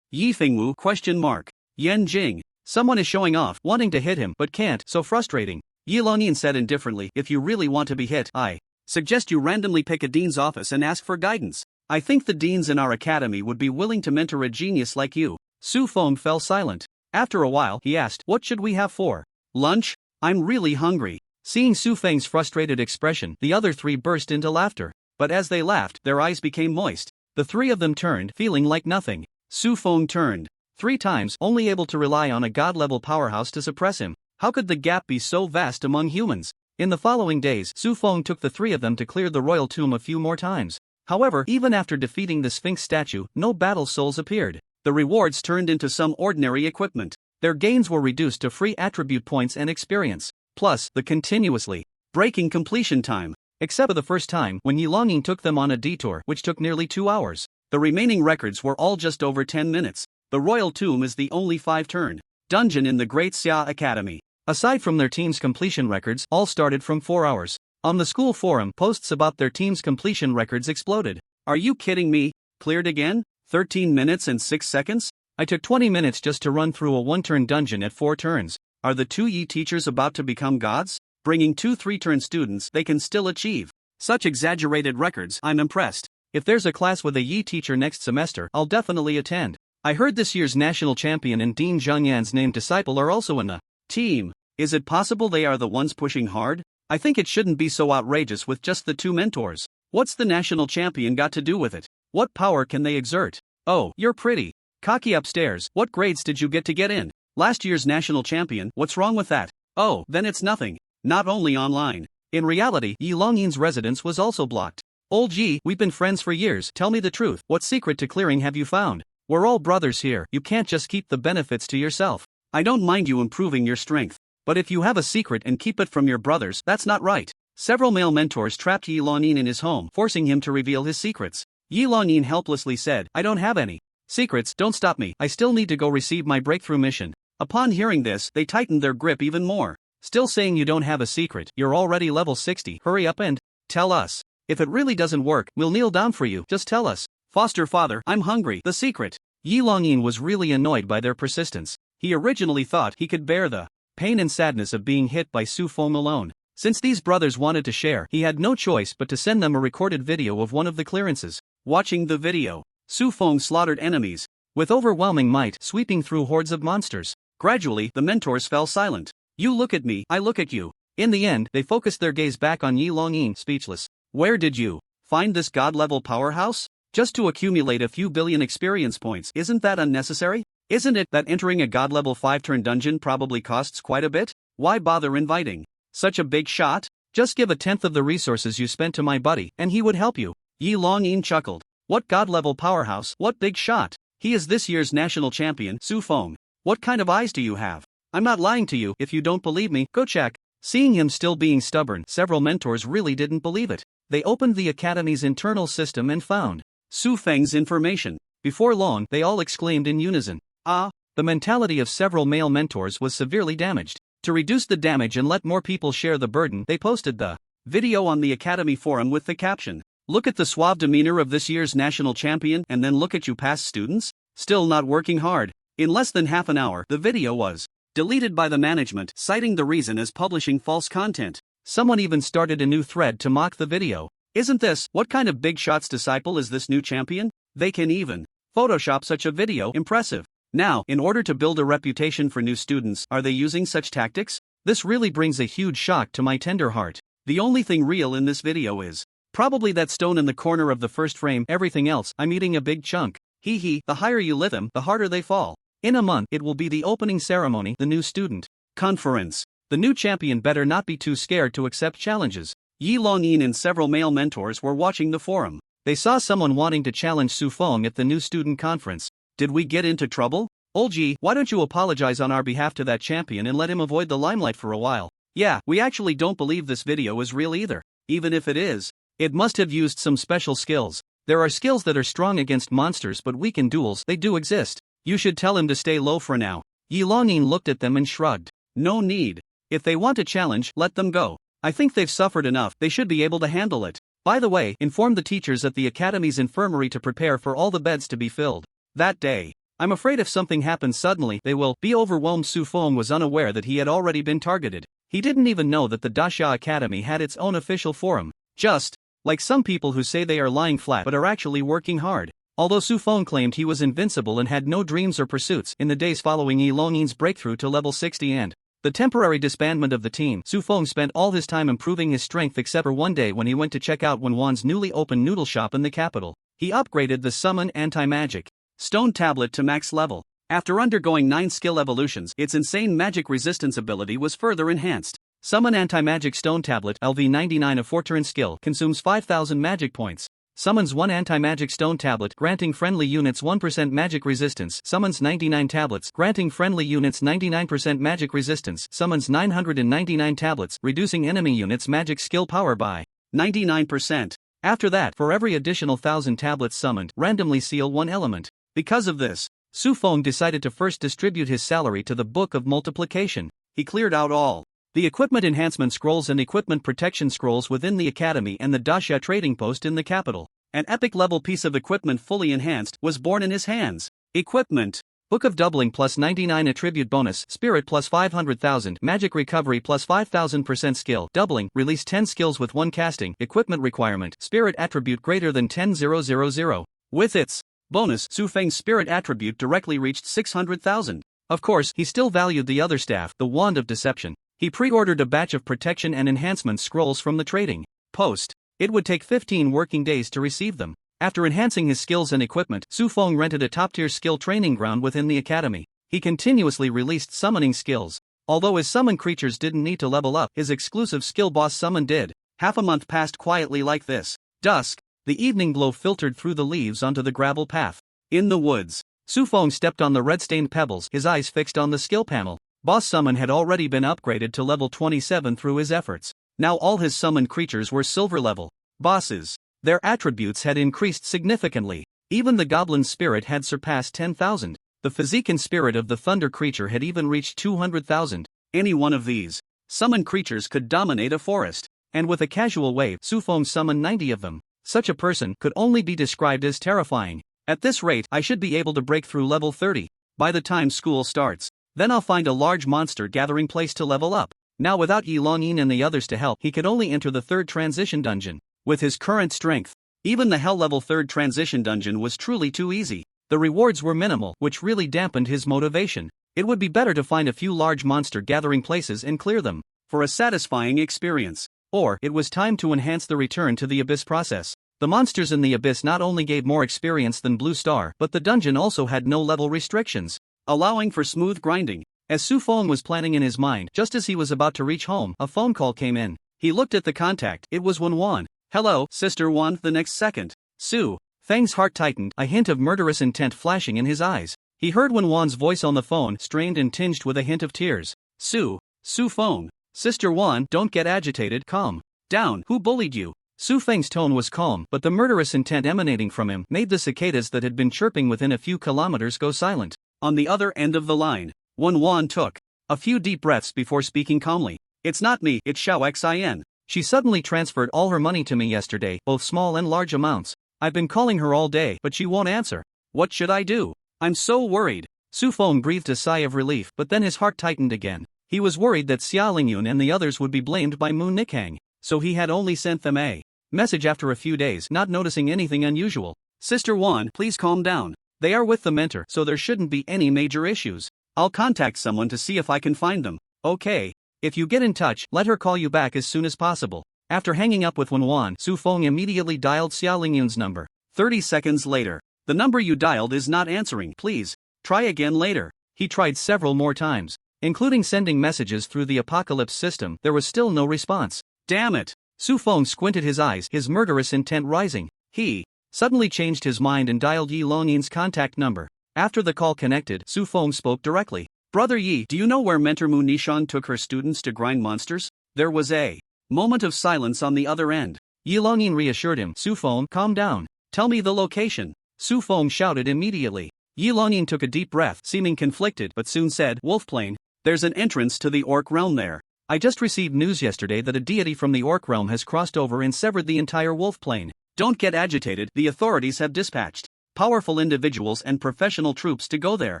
Yi Fengwu? Yan Jing. Someone is showing off, wanting to hit him, but can't, so frustrating. Yi Longyin said indifferently, if you really want to be hit, I suggest you randomly pick a dean's office and ask for guidance. I think the deans in our academy would be willing to mentor a genius like you. Su Feng fell silent. After a while, he asked, what should we have for lunch? I'm really hungry. Seeing Su Feng's frustrated expression, the other 3 burst into laughter. But as they laughed, their eyes became moist. The 3 of them turned, feeling like nothing. Su Feng turned 3 times, only able to rely on a god-level powerhouse to suppress him. How could the gap be so vast among humans? In the following days, Su Feng took the 3 of them to clear the royal tomb a few more times. However, even after defeating the Sphinx statue, no battle souls appeared. The rewards turned into some ordinary equipment. Their gains were reduced to free attribute points and experience. Plus, the continuously breaking completion time. Except for the first time, when Yi Longyin took them on a detour, which took nearly 2 hours. The remaining records were all just over 10 minutes. The Royal Tomb is the only 5-turn dungeon in the Great Xia Academy. Aside from their team's completion records, all started from 4 hours. On the school forum, posts about their team's completion records exploded. Are you kidding me? Cleared again? 13 minutes and 6 seconds? I took 20 minutes just to run through a 1-turn dungeon at 4 turns. Are the 2 Yi teachers about to become gods? Bringing 2 3-turn students, they can still achieve such exaggerated records. I'm impressed. If there's a class with a Yi teacher next semester, I'll definitely attend. I heard this year's national champion and Dean Zhangyan's named disciple are also in the team. Is it possible they are the ones pushing hard? I think it shouldn't be so outrageous with just the two mentors. What's the national champion got to do with it? What power can they exert? Oh, you're pretty cocky upstairs. What grades did you get in? Last year's national champion, what's wrong with that? Oh, then it's nothing. Not only online. In reality, Yi Longyin's residence was also blocked. Old Yi, we've been friends for years. Tell me the truth. What secret to clearing have you found? We're all brothers here. You can't just keep the benefits to yourself. I don't mind you improving your strength. But if you have a secret and keep it from your brothers, that's not right. Several male mentors trapped Yi Longyin in his home, forcing him to reveal his secrets. Yi Longyin helplessly said, I don't have any secrets, don't stop me, I still need to go receive my breakthrough mission. Upon hearing this, they tightened their grip even more. Still saying you don't have a secret, you're already level 60, hurry up and tell us. If it really doesn't work, we'll kneel down for you, just tell us. Foster father, I'm hungry, the secret. Yi Longyin was really annoyed by their persistence. He originally thought he could bear the pain and sadness of being hit by Su Feng alone. Since these brothers wanted to share, he had no choice but to send them a recorded video of one of the clearances. Watching the video, Su Feng slaughtered enemies with overwhelming might, sweeping through hordes of monsters. Gradually, the mentors fell silent. You look at me, I look at you. In the end, they focused their gaze back on Yi Longyin, speechless. Where did you find this god-level powerhouse? Just to accumulate a few billion experience points, isn't that unnecessary? Isn't it that entering a god-level 5-turn dungeon probably costs quite a bit? Why bother inviting such a big shot? Just give a tenth of the resources you spent to my buddy, and he would help you. Yi Longyin chuckled. What god-level powerhouse, what big shot? He is this year's national champion, Su Feng. What kind of eyes do you have? I'm not lying to you, if you don't believe me, go check. Seeing him still being stubborn, several mentors really didn't believe it. They opened the academy's internal system and found Su Feng's information. Before long, they all exclaimed in unison. Ah! The mentality of several male mentors was severely damaged. To reduce the damage and let more people share the burden, they posted the video on the Academy forum with the caption, look at the suave demeanor of this year's national champion and then look at you past students? Still not working hard. In less than half an hour, the video was deleted by the management, citing the reason as publishing false content. Someone even started a new thread to mock the video. Isn't this, what kind of big shots disciple is this new champion? They can even Photoshop such a video, impressive. Now, in order to build a reputation for new students, are they using such tactics? This really brings a huge shock to my tender heart. The only thing real in this video is probably that stone in the corner of the first frame, everything else, I'm eating a big chunk. Hee hee, the higher you lift them, the harder they fall. In a month, it will be the opening ceremony, the new student conference. The new champion better not be too scared to accept challenges. Yi Longyin and several male mentors were watching the forum. They saw someone wanting to challenge Su Feng at the new student conference. Did we get into trouble? Old Yi, why don't you apologize on our behalf to that champion and let him avoid the limelight for a while? Yeah, we actually don't believe this video is real either. Even if it is, it must have used some special skills. There are skills that are strong against monsters but weak in duels, they do exist. You should tell him to stay low for now. Yi Longyin looked at them and shrugged. No need. If they want a challenge, let them go. I think they've suffered enough, they should be able to handle it. By the way, inform the teachers at the Academy's infirmary to prepare for all the beds to be filled. That day. I'm afraid if something happens suddenly, they will be overwhelmed. Su Feng was unaware that he had already been targeted. He didn't even know that the Daxia Academy had its own official forum. Just like some people who say they are lying flat but are actually working hard. Although Su Feng claimed he was invincible and had no dreams or pursuits in the days following Yi Longyin's breakthrough to level 60 and the temporary disbandment of the team, Su Feng spent all his time improving his strength except for one day when he went to check out Wenwan's newly opened noodle shop in the capital. He upgraded the Summon Anti-Magic Stone Tablet to max level. After undergoing 9 skill evolutions, its insane magic resistance ability was further enhanced. Summon Anti-Magic Stone Tablet LV99, a 4-turn skill, consumes 5,000 magic points. Summons 1 Anti-Magic Stone Tablet, granting friendly units 1% magic resistance. Summons 99 tablets, granting friendly units 99% magic resistance. Summons 999 tablets, reducing enemy units' magic skill power by 99%. After that, for every additional 1,000 tablets summoned, randomly seal 1 element. Because of this, Su Feng decided to first distribute his salary to the Book of Multiplication. He cleared out all the equipment enhancement scrolls and equipment protection scrolls within the academy and the Daxia trading post in the capital. An epic level piece of equipment fully enhanced was born in his hands. Equipment. Book of Doubling plus 99 attribute bonus, Spirit plus 500,000, Magic Recovery plus 5,000% skill, Doubling, release 10 skills with 1 casting, equipment requirement, Spirit attribute greater than 10,000. With its Bonus, Su Feng's spirit attribute directly reached 600,000. Of course, he still valued the other staff, the Wand of Deception. He pre-ordered a batch of protection and enhancement scrolls from the trading post. It would take 15 working days to receive them. After enhancing his skills and equipment, Su Feng rented a top-tier skill training ground within the academy. He continuously released summoning skills. Although his summon creatures didn't need to level up, his exclusive skill boss summon did. Half a month passed quietly like this. Dusk, the evening glow filtered through the leaves onto the gravel path. In the woods, Su Feng stepped on the red-stained pebbles, his eyes fixed on the skill panel. Boss summon had already been upgraded to level 27 through his efforts. Now all his summoned creatures were silver level bosses. Their attributes had increased significantly. Even the goblin spirit had surpassed 10,000. The physique and spirit of the thunder creature had even reached 200,000. Any one of these summoned creatures could dominate a forest. And with a casual wave, Su Feng summoned 90 of them. Such a person could only be described as terrifying. At this rate, I should be able to break through level 30 by the time school starts. Then I'll find a large monster gathering place to level up. Now without Yi Longyin and the others to help, he could only enter the third transition dungeon. With his current strength, even the hell level third transition dungeon was truly too easy. The rewards were minimal, which really dampened his motivation. It would be better to find a few large monster gathering places and clear them, for a satisfying experience. Or, it was time to enhance the return to the Abyss process. The monsters in the Abyss not only gave more experience than Blue Star, but the dungeon also had no level restrictions, allowing for smooth grinding. As Su Feng was planning in his mind, just as he was about to reach home, a phone call came in. He looked at the contact. It was Wan. Hello, Sister Wan. The next second, Su Feng's heart tightened, a hint of murderous intent flashing in his eyes. He heard Wan's voice on the phone, strained and tinged with a hint of tears. Su Feng. Sister Wan, don't get agitated, calm down. Who bullied you? Su Feng's tone was calm, but the murderous intent emanating from him made the cicadas that had been chirping within a few kilometers go silent. On the other end of the line, Wan took a few deep breaths before speaking calmly. It's not me, it's Xiao Xin. She suddenly transferred all her money to me yesterday, both small and large amounts. I've been calling her all day, but she won't answer. What should I do? I'm so worried. Su Feng breathed a sigh of relief, but then his heart tightened again. He was worried that Xia Lingyun and the others would be blamed by Mu Nikhang, so he had only sent them a message after a few days, not noticing anything unusual. Sister Wan, please calm down. They are with the mentor, so there shouldn't be any major issues. I'll contact someone to see if I can find them. Okay. If you get in touch, let her call you back as soon as possible. After hanging up with Wan, Su Feng immediately dialed Xia Lingyun's number. 30 seconds later. The number you dialed is not answering. Please try again later. He tried several more times, including sending messages through the Apocalypse system. There was still no response. Damn it! Su Feng squinted his eyes, his murderous intent rising. He suddenly changed his mind and dialed Yi Longyin's contact number. After the call connected, Su Feng spoke directly. Brother Yi, do you know where Mentor Mu Nishan took her students to grind monsters? There was a moment of silence on the other end. Yi Longyin reassured him. Su Feng, calm down. Tell me the location. Su Feng shouted immediately. Yi Longyin took a deep breath, seeming conflicted, but soon said, Wolf Plain. There's an entrance to the Orc realm there. I just received news yesterday that a deity from the Orc realm has crossed over and severed the entire Wolf Plain. Don't get agitated, the authorities have dispatched powerful individuals and professional troops to go there.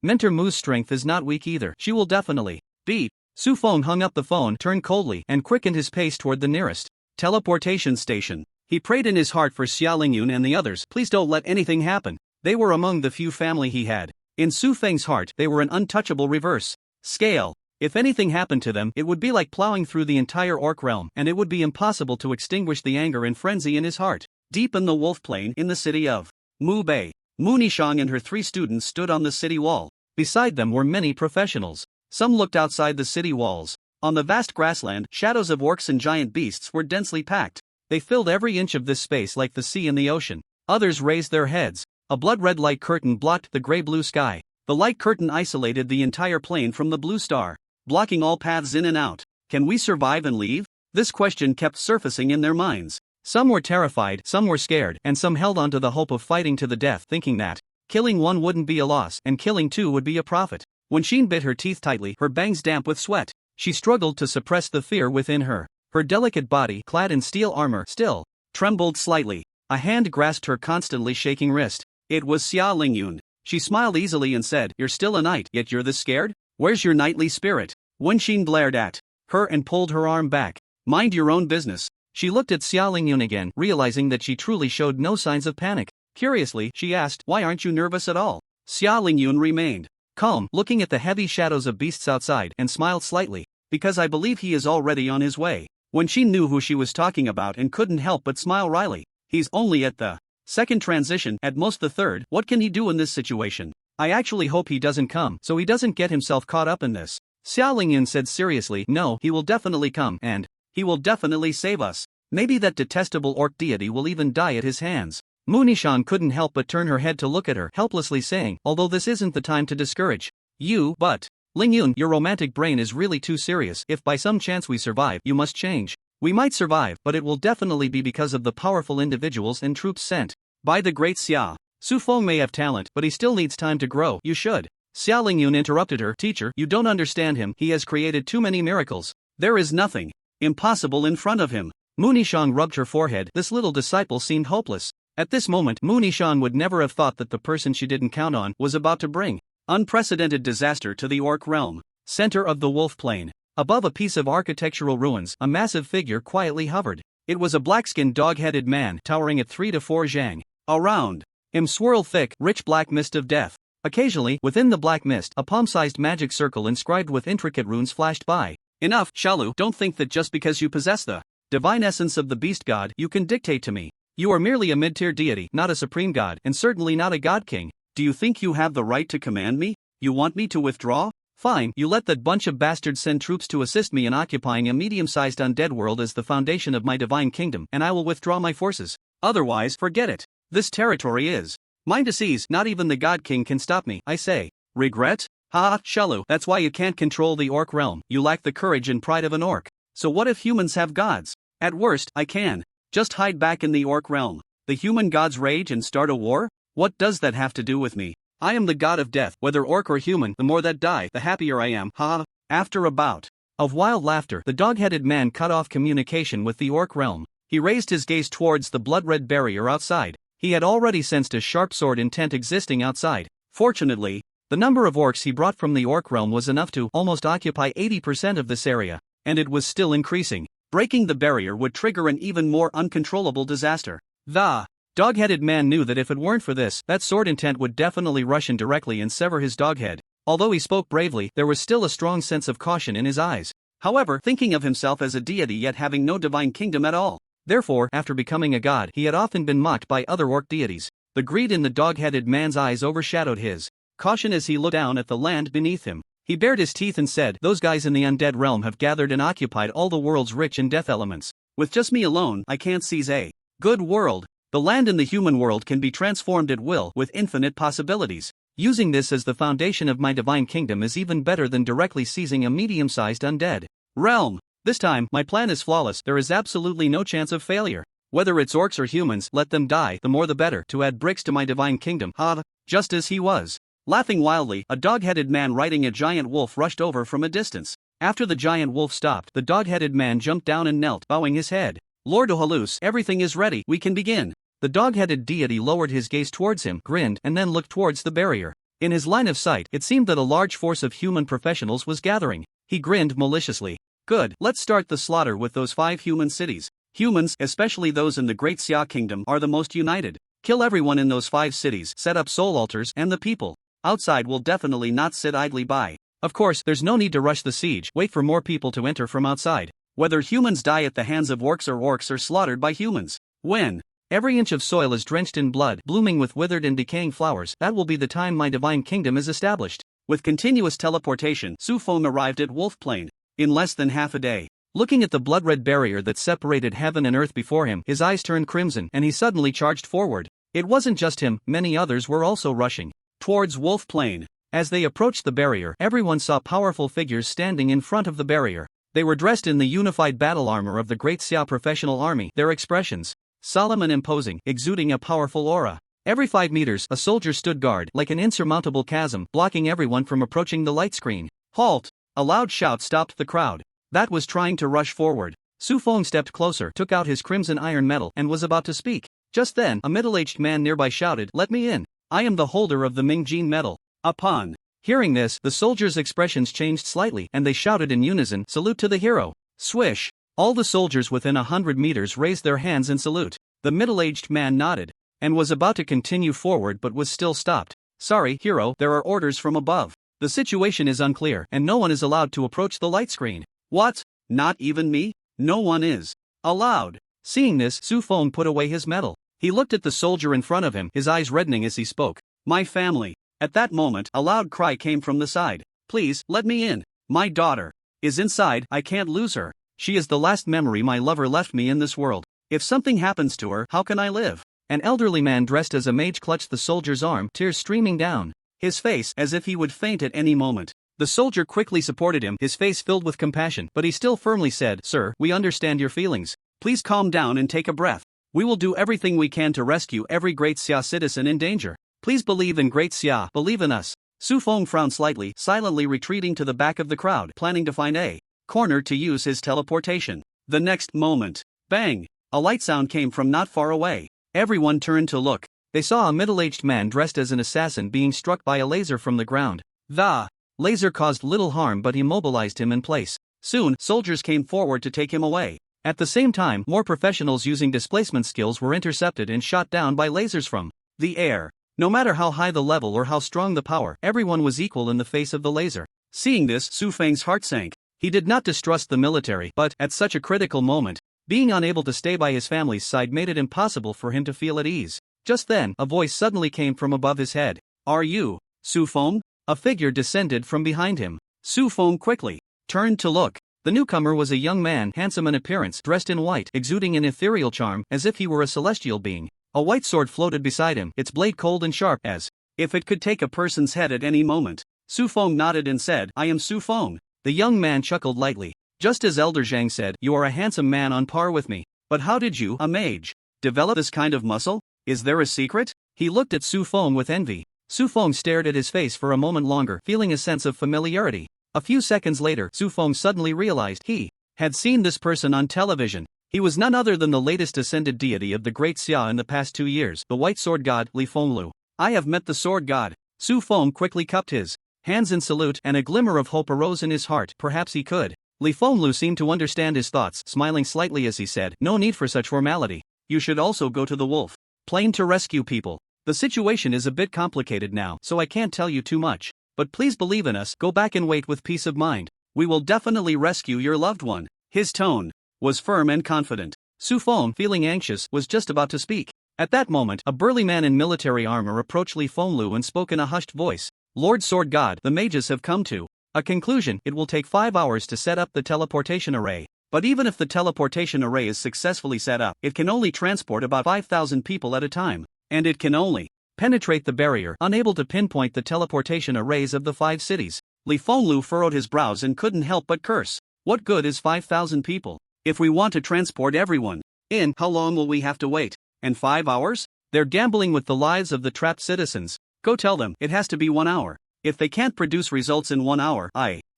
Mentor Mu's strength is not weak either. She will definitely beat. Su Feng hung up the phone, turned coldly, and quickened his pace toward the nearest teleportation station. He prayed in his heart for Xia Lingyun and the others. Please don't let anything happen. They were among the few family he had. In Su Feng's heart, they were an untouchable reverse scale. If anything happened to them, it would be like plowing through the entire Orc realm, and it would be impossible to extinguish the anger and frenzy in his heart. Deep in the Wolf Plain, in the city of Mu Bei, Mu Nishang and her 3 students stood on the city wall. Beside them were many professionals. Some looked outside the city walls. On the vast grassland, shadows of orcs and giant beasts were densely packed. They filled every inch of this space like the sea and the ocean. Others raised their heads. A blood-red light curtain blocked the gray-blue sky. The light curtain isolated the entire plain from the blue star, blocking all paths in and out. Can we survive and leave? This question kept surfacing in their minds. Some were terrified, some were scared, and some held on to the hope of fighting to the death, thinking that killing one wouldn't be a loss, and killing 2 would be a profit. When Sheen bit her teeth tightly, her bangs damp with sweat, she struggled to suppress the fear within her. Her delicate body, clad in steel armor, still trembled slightly. A hand grasped her constantly shaking wrist. It was Xia Lingyun. She smiled easily and said, You're still a knight, yet you're this scared? Where's your knightly spirit? Wen Xin glared at her and pulled her arm back. Mind your own business. She looked at Xia Lingyun again, realizing that she truly showed no signs of panic. Curiously, she asked, "Why aren't you nervous at all?" Xia Lingyun remained calm, looking at the heavy shadows of beasts outside, and smiled slightly. "Because I believe he is already on his way." When she knew who she was talking about and couldn't help but smile wryly. "He's only at the second transition, at most the third. What can he do in this situation? I actually hope he doesn't come, so he doesn't get himself caught up in this." Xia Lingyun said seriously, "No, he will definitely come, and he will definitely save us. Maybe that detestable orc deity will even die at his hands." Munishan couldn't help but turn her head to look at her, helplessly saying, "Although this isn't the time to discourage you, but Lingyun, your romantic brain is really too serious. If by some chance we survive, you must change. We might survive, but it will definitely be because of the powerful individuals and troops sent by the great Xia. Su Feng may have talent, but he still needs time to grow. You should." Xia Lingyun interrupted her, "Teacher, you don't understand him. He has created too many miracles. There is nothing impossible in front of him." Munishan rubbed her forehead. This little disciple seemed hopeless. At this moment, Munishan would never have thought that the person she didn't count on was about to bring unprecedented disaster to the orc realm. Center of the Wolf Plain. Above a piece of architectural ruins, a massive figure quietly hovered. It was a black-skinned dog-headed man towering at 3 to 4 zhang. Around him swirled thick, rich black mist of death. Occasionally, within the black mist, a palm-sized magic circle inscribed with intricate runes flashed by. "Enough, Shalu, don't think that just because you possess the divine essence of the beast god, you can dictate to me. You are merely a mid-tier deity, not a supreme god, and certainly not a god king. Do you think you have the right to command me? You want me to withdraw? Fine, you let that bunch of bastards send troops to assist me in occupying a medium-sized undead world as the foundation of my divine kingdom, and I will withdraw my forces. Otherwise, forget it. This territory is mine to seize. Not even the god king can stop me, I say. Regret? Ha, Shalu, that's why you can't control the orc realm. You lack the courage and pride of an orc. So what if humans have gods? At worst, I can just hide back in the orc realm. The human gods rage and start a war? What does that have to do with me? I am the god of death, whether orc or human. The more that die, the happier I am. Ha! After a bout of wild laughter, the dog-headed man cut off communication with the orc realm. He raised his gaze towards the blood-red barrier outside. He had already sensed a sharp sword intent existing outside. Fortunately, the number of orcs he brought from the orc realm was enough to almost occupy 80% of this area, and it was still increasing. Breaking the barrier would trigger an even more uncontrollable disaster. The dog-headed man knew that if it weren't for this, that sword intent would definitely rush in directly and sever his dog head. Although he spoke bravely, there was still a strong sense of caution in his eyes. However, thinking of himself as a deity yet having no divine kingdom at all. Therefore, after becoming a god, he had often been mocked by other orc deities. The greed in the dog-headed man's eyes overshadowed his caution as he looked down at the land beneath him. He bared his teeth and said, "Those guys in the undead realm have gathered and occupied all the world's rich and death elements. With just me alone, I can't seize a good world. The land in the human world can be transformed at will with infinite possibilities. Using this as the foundation of my divine kingdom is even better than directly seizing a medium-sized undead realm. This time, my plan is flawless. There is absolutely no chance of failure. Whether it's orcs or humans, let them die, the more the better, to add bricks to my divine kingdom." Ha! Just as he was laughing wildly, a dog-headed man riding a giant wolf rushed over from a distance. After the giant wolf stopped, the dog-headed man jumped down and knelt, bowing his head. "Lord Ohalus, everything is ready, we can begin." The dog-headed deity lowered his gaze towards him, grinned, and then looked towards the barrier. In his line of sight, it seemed that a large force of human professionals was gathering. He grinned maliciously. "Good, let's start the slaughter with those 5 human cities. Humans, especially those in the Great Xia Kingdom, are the most united. Kill everyone in those 5 cities, set up soul altars, and the people outside will definitely not sit idly by. Of course, there's no need to rush the siege, wait for more people to enter from outside. Whether humans die at the hands of orcs are slaughtered by humans. When every inch of soil is drenched in blood, blooming with withered and decaying flowers, that will be the time my divine kingdom is established." With continuous teleportation, Su Feng arrived at Wolf Plain in less than half a day. Looking at the blood-red barrier that separated heaven and earth before him, his eyes turned crimson, and he suddenly charged forward. It wasn't just him, many others were also rushing towards Wolf Plain. As they approached the barrier, everyone saw powerful figures standing in front of the barrier. They were dressed in the unified battle armor of the Great Xia Professional Army, their expressions solemn and imposing, exuding a powerful aura. Every 5 meters, a soldier stood guard, like an insurmountable chasm, blocking everyone from approaching the light screen. "Halt!" A loud shout stopped the crowd that was trying to rush forward. Su Feng stepped closer, took out his crimson iron medal, and was about to speak. Just then, a middle-aged man nearby shouted, "Let me in. I am the holder of the Mingjin medal." Upon hearing this, the soldiers' expressions changed slightly, and they shouted in unison, "Salute to the hero!" Swish! All the soldiers within 100 meters raised their hands in salute. The middle-aged man nodded. and was about to continue forward but was still stopped. Sorry, hero, there are orders from above. The situation is unclear and no one is allowed to approach the light screen. What? Not even me? No one is allowed. Seeing this, Su Feng put away his medal. He looked at the soldier in front of him, his eyes reddening as he spoke. My family. At that moment, a loud cry came from the side. Please, let me in. My daughter is inside, I can't lose her. She is the last memory my lover left me in this world. If something happens to her, how can I live? An elderly man dressed as a mage clutched the soldier's arm, tears streaming down his face as if he would faint at any moment. The soldier quickly supported him, his face filled with compassion, but he still firmly said, Sir, we understand your feelings. Please calm down and take a breath. We will do everything we can to rescue every Great Xia citizen in danger. Please believe in Great Xia, believe in us. Su Feng frowned slightly, silently retreating to the back of the crowd, planning to find a corner to use his teleportation. The next moment, bang! A light sound came from not far away. Everyone turned to look. They saw a middle-aged man dressed as an assassin being struck by a laser from the ground. The laser caused little harm but immobilized him in place. Soon, soldiers came forward to take him away. At the same time, more professionals using displacement skills were intercepted and shot down by lasers from the air. No matter how high the level or how strong the power, everyone was equal in the face of the laser. Seeing this, Su Feng's heart sank. He did not distrust the military, but, at such a critical moment, being unable to stay by his family's side made it impossible for him to feel at ease. Just then, a voice suddenly came from above his head. Are you Su Feng? A figure descended from behind him. Su Feng quickly turned to look. The newcomer was a young man, handsome in appearance, dressed in white, exuding an ethereal charm, as if he were a celestial being. A white sword floated beside him, its blade cold and sharp, as if it could take a person's head at any moment. Su Feng nodded and said, I am Su Feng. The young man chuckled lightly. Just as Elder Zhang said, you are a handsome man on par with me. But how did you, a mage, develop this kind of muscle? Is there a secret? He looked at Su Feng with envy. Su Feng stared at his face for a moment longer, feeling a sense of familiarity. A few seconds later, Su Feng suddenly realized he had seen this person on television. He was none other than the latest ascended deity of the Great Xia in the past 2 years, the White Sword God, Li Fenglu. I have met the Sword God. Su Feng quickly cupped his hands in salute, and a glimmer of hope arose in his heart. Perhaps he could. Li Fenglu seemed to understand his thoughts, smiling slightly as he said, no need for such formality. You should also go to the wolf plain to rescue people. The situation is a bit complicated now, so I can't tell you too much. But please believe in us, go back and wait with peace of mind. We will definitely rescue your loved one. His tone was firm and confident. Su Feng, feeling anxious, was just about to speak. At that moment, a burly man in military armor approached Li Fenglu and spoke in a hushed voice. Lord Sword God, the mages have come to a conclusion. It will take 5 hours to set up the teleportation array. But even if the teleportation array is successfully set up, it can only transport about 5,000 people at a time. And it can only penetrate the barrier, unable to pinpoint the teleportation arrays of the 5 cities. Li Fenglu furrowed his brows and couldn't help but curse. What good is 5,000 people? If we want to transport everyone in, how long will we have to wait? And 5 hours? They're gambling with the lives of the trapped citizens. Go tell them, it has to be 1 hour. If they can't produce results in 1 hour,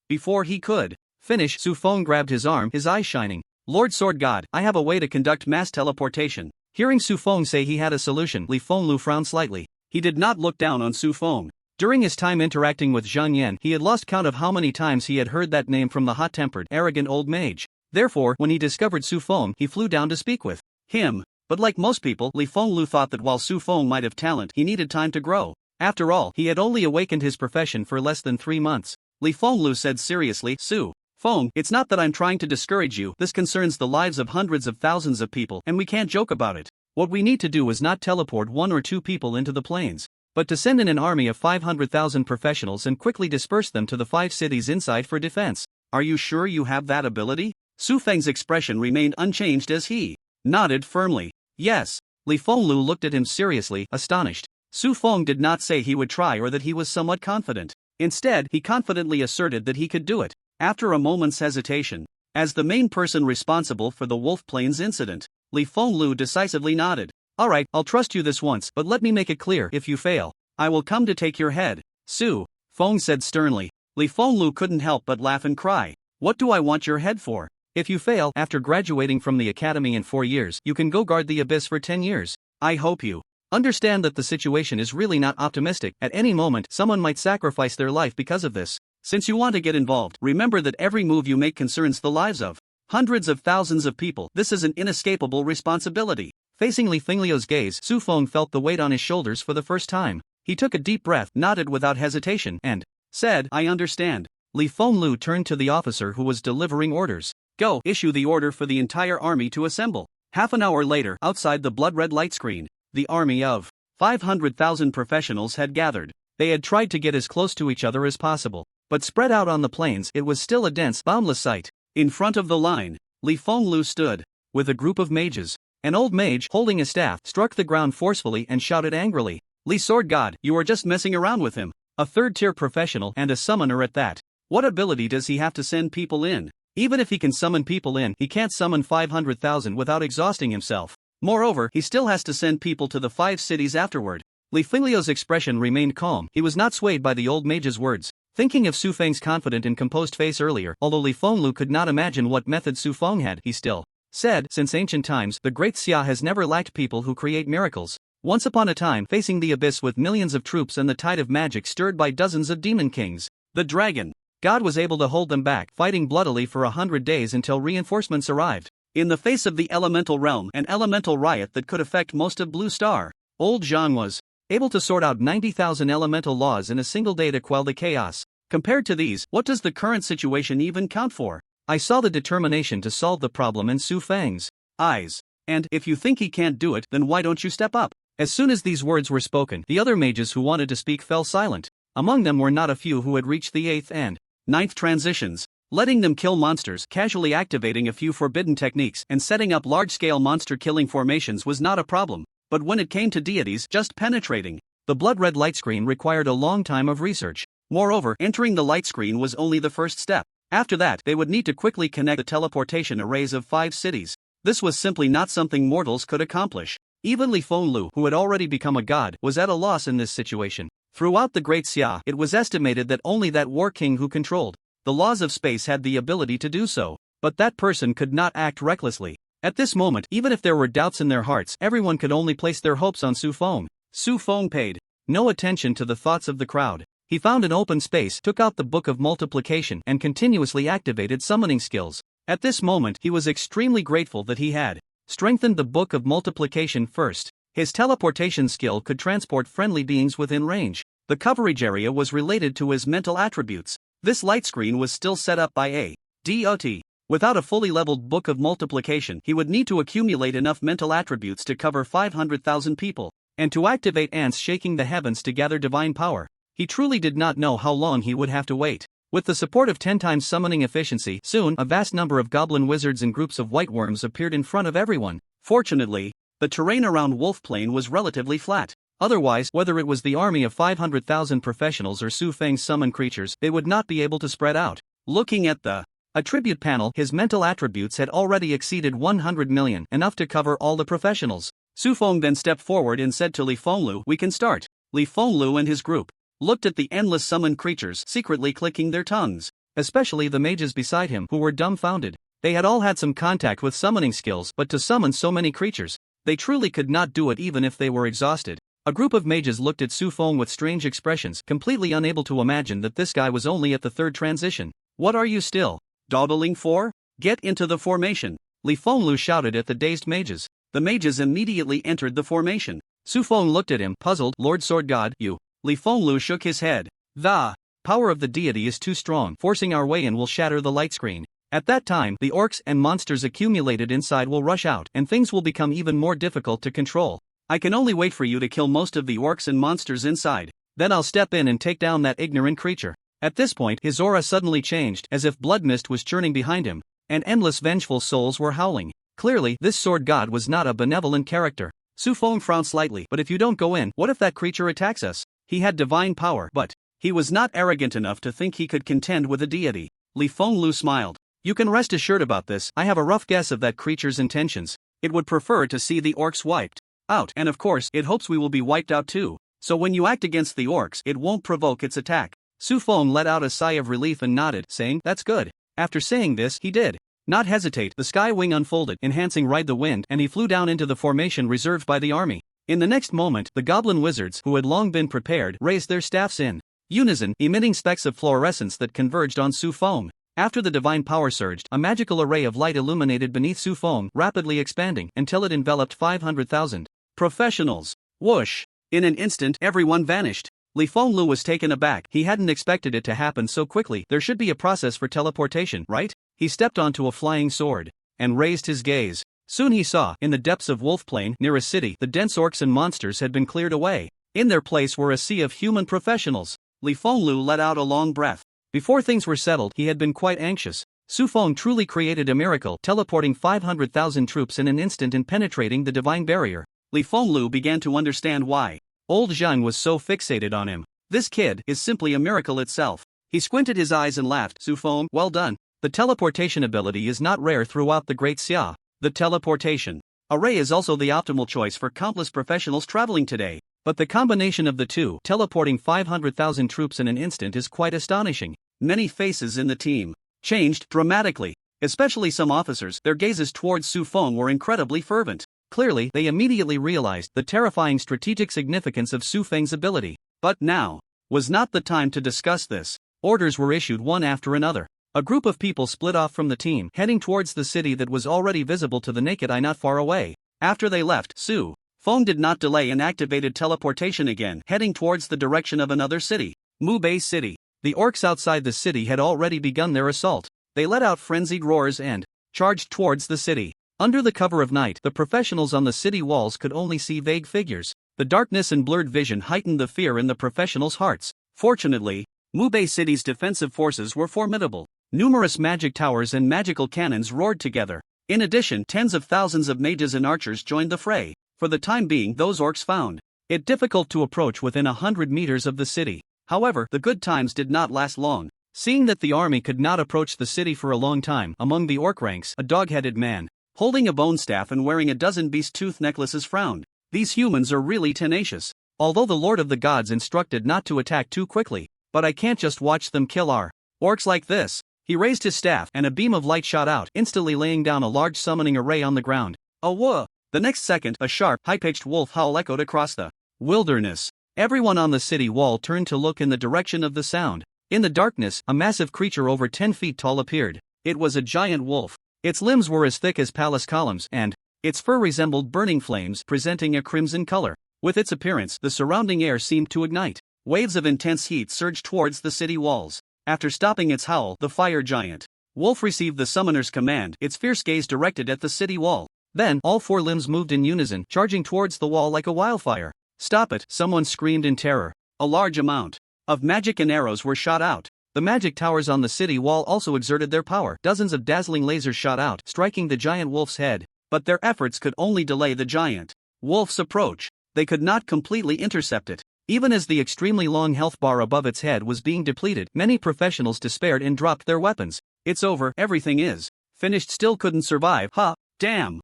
before he could finish, Su Feng grabbed his arm, his eyes shining. Lord Sword God, I have a way to conduct mass teleportation. Hearing Su Feng say he had a solution, Li Fenglu frowned slightly. He did not look down on Su Feng. During his time interacting with Zhang Yan, he had lost count of how many times he had heard that name from the hot-tempered, arrogant old mage. Therefore, when he discovered Su Feng, he flew down to speak with him. But like most people, Li Fenglu thought that while Su Feng might have talent, he needed time to grow. After all, he had only awakened his profession for less than 3 months. Li Fenglu said seriously, Su Feng, it's not that I'm trying to discourage you, this concerns the lives of hundreds of thousands of people, and we can't joke about it. What we need to do is not teleport 1 or 2 people into the plains, but to send in an army of 500,000 professionals and quickly disperse them to the 5 cities inside for defense. Are you sure you have that ability? Su Feng's expression remained unchanged as he nodded firmly. Yes. Li Fenglu looked at him seriously, astonished. Su Feng did not say he would try or that he was somewhat confident. Instead, he confidently asserted that he could do it. After a moment's hesitation, as the main person responsible for the Wolf Plains incident, Li Fenglu decisively nodded. Alright, I'll trust you this once, but let me make it clear, if you fail, I will come to take your head. Su Feng said sternly. Li Fenglu couldn't help but laugh and cry. What do I want your head for? If you fail, after graduating from the academy in 4 years, you can go guard the abyss for 10 years. I hope you understand that the situation is really not optimistic. At any moment, someone might sacrifice their life because of this. Since you want to get involved, remember that every move you make concerns the lives of hundreds of thousands of people. This is an inescapable responsibility. Facing Li Fengliu's gaze, Su Feng felt the weight on his shoulders for the first time. He took a deep breath, nodded without hesitation, and said, "I understand." Li Fengliu turned to the officer who was delivering orders. "Go, issue the order for the entire army to assemble." Half an hour later, outside the blood-red light screen, the army of 500,000 professionals had gathered. They had tried to get as close to each other as possible, but spread out on the plains it was still a dense, boundless sight. In front of the line, Li Fengliu stood, with a group of mages. An old mage, holding a staff, struck the ground forcefully and shouted angrily, "Li Sword God, you are just messing around with him. A third-tier professional and a summoner at that. What ability does he have to send people in? Even if he can summon people in, he can't summon 500,000 without exhausting himself. Moreover, he still has to send people to the 5 cities afterward." Li Fengliu's expression remained calm. He was not swayed by the old mage's words. Thinking of Su Feng's confident and composed face earlier, although Li Fengliu could not imagine what method Su Feng had, he still said, "Since ancient times, the Great Xia has never lacked people who create miracles. Once upon a time, facing the abyss with millions of troops and the tide of magic stirred by dozens of demon kings, the dragon god was able to hold them back, fighting bloodily for 100 days until reinforcements arrived. In the face of the elemental realm, an elemental riot that could affect most of Blue Star, old Zhang was able to sort out 90,000 elemental laws in a single day to quell the chaos. Compared to these, what does the current situation even count for?" I saw the determination to solve the problem in Su Feng's eyes. "And, if you think he can't do it, then why don't you step up?" As soon as these words were spoken, the other mages who wanted to speak fell silent. Among them were not a few who had reached the 8th and 9th transitions. Letting them kill monsters, casually activating a few forbidden techniques, and setting up large-scale monster-killing formations was not a problem. But when it came to deities, just penetrating the blood-red light screen required a long time of research. Moreover, entering the light screen was only the first step. After that, they would need to quickly connect the teleportation arrays of 5 cities. This was simply not something mortals could accomplish. Even Li Fengliu, who had already become a god, was at a loss in this situation. Throughout the Great Xia, it was estimated that only that war king who controlled the laws of space had the ability to do so. But that person could not act recklessly. At this moment, even if there were doubts in their hearts, everyone could only place their hopes on Su Feng. Su Feng paid no attention to the thoughts of the crowd. He found an open space, took out the Book of Multiplication, and continuously activated summoning skills. At this moment, he was extremely grateful that he had strengthened the Book of Multiplication first. His teleportation skill could transport friendly beings within range. The coverage area was related to his mental attributes. This light screen was still set up by a DOT. Without a fully leveled Book of Multiplication, he would need to accumulate enough mental attributes to cover 500,000 people, and to activate ants shaking the heavens to gather divine power. He truly did not know how long he would have to wait. With the support of 10 times summoning efficiency, soon a vast number of goblin wizards and groups of white worms appeared in front of everyone. Fortunately, the terrain around Wolf Plain was relatively flat. Otherwise, whether it was the army of 500,000 professionals or Su Feng's summoned creatures, they would not be able to spread out. Looking at the attribute panel, his mental attributes had already exceeded 100 million, enough to cover all the professionals. Su Feng then stepped forward and said to Li Fengliu, "We can start." Li Fengliu and his group looked at the endless summoned creatures, secretly clicking their tongues. Especially the mages beside him, who were dumbfounded. They had all had some contact with summoning skills, but to summon so many creatures, they truly could not do it even if they were exhausted. A group of mages looked at Su Feng with strange expressions, completely unable to imagine that this guy was only at the 3rd transition. "What are you still dawdling for? Get into the formation!" Li Fengliu shouted at the dazed mages. The mages immediately entered the formation. Su Feng looked at him, puzzled. "Lord Sword God, you..." Li Fengliu shook his head. "The power of the deity is too strong. Forcing our way in will shatter the light screen. At that time, the orcs and monsters accumulated inside will rush out, and things will become even more difficult to control. I can only wait for you to kill most of the orcs and monsters inside. Then I'll step in and take down that ignorant creature." At this point, his aura suddenly changed, as if blood mist was churning behind him, and endless vengeful souls were howling. Clearly, this sword god was not a benevolent character. Su Feng frowned slightly. "But if you don't go in, what if that creature attacks us?" He had divine power, but he was not arrogant enough to think he could contend with a deity. Li Fengliu smiled. "You can rest assured about this. I have a rough guess of that creature's intentions. It would prefer to see the orcs wiped out, and of course, it hopes we will be wiped out too. So when you act against the orcs, it won't provoke its attack." Su Feng let out a sigh of relief and nodded, saying, "That's good." After saying this, he did not hesitate. The sky wing unfolded, enhancing Ride the Wind, and he flew down into the formation reserved by the army. In the next moment, the goblin wizards, who had long been prepared, raised their staffs in unison, emitting specks of fluorescence that converged on Su Feng. After the divine power surged, a magical array of light illuminated beneath Su Feng, rapidly expanding until it enveloped 500,000 professionals. Whoosh! In an instant, everyone vanished. Li Fenglu was taken aback. He hadn't expected it to happen so quickly. There should be a process for teleportation, right? He stepped onto a flying sword and raised his gaze. Soon he saw, in the depths of Wolf Plain, near a city, the dense orcs and monsters had been cleared away. In their place were a sea of human professionals. Li Fenglu let out a long breath. Before things were settled, he had been quite anxious. Su Feng truly created a miracle, teleporting 500,000 troops in an instant and penetrating the divine barrier. Li Fenglu began to understand why old Zhang was so fixated on him. This kid is simply a miracle itself. He squinted his eyes and laughed. Su Feng, well done. The teleportation ability is not rare throughout the Great Xia. The teleportation array is also the optimal choice for countless professionals traveling today. But the combination of the two, teleporting 500,000 troops in an instant, is quite astonishing. Many faces in the team changed dramatically, especially some officers. Their gazes towards Su Feng were incredibly fervent. Clearly, they immediately realized the terrifying strategic significance of Su Feng's ability. But now was not the time to discuss this. Orders were issued one after another. A group of people split off from the team, heading towards the city that was already visible to the naked eye not far away. After they left, Su Feng did not delay and activated teleportation again, heading towards the direction of another city, Mubei City. The orcs outside the city had already begun their assault. They let out frenzied roars and charged towards the city. Under the cover of night, the professionals on the city walls could only see vague figures. The darkness and blurred vision heightened the fear in the professionals' hearts. Fortunately, Mubei City's defensive forces were formidable. Numerous magic towers and magical cannons roared together. In addition, tens of thousands of mages and archers joined the fray. For the time being, those orcs found it difficult to approach within 100 meters of the city. However, the good times did not last long. Seeing that the army could not approach the city for a long time, among the orc ranks, a dog-headed man, holding a bone staff and wearing a dozen beast tooth necklaces, frowned. These humans are really tenacious. Although the Lord of the Gods instructed not to attack too quickly, but I can't just watch them kill our orcs like this. He raised his staff, and a beam of light shot out, instantly laying down a large summoning array on the ground. Whoa! The next second, a sharp, high-pitched wolf howl echoed across the wilderness. Everyone on the city wall turned to look in the direction of the sound. In the darkness, a massive creature over 10 feet tall appeared. It was a giant wolf. Its limbs were as thick as palace columns, and its fur resembled burning flames, presenting a crimson color. With its appearance, the surrounding air seemed to ignite. Waves of intense heat surged towards the city walls. After stopping its howl, the fire giant wolf received the summoner's command, its fierce gaze directed at the city wall. Then, all four limbs moved in unison, charging towards the wall like a wildfire. Stop it, someone screamed in terror. A large amount of magic and arrows were shot out. The magic towers on the city wall also exerted their power. Dozens of dazzling lasers shot out, striking the giant wolf's head. But their efforts could only delay the giant wolf's approach. They could not completely intercept it. Even as the extremely long health bar above its head was being depleted, many professionals despaired and dropped their weapons. It's over, everything is finished, still couldn't survive, huh? Damn.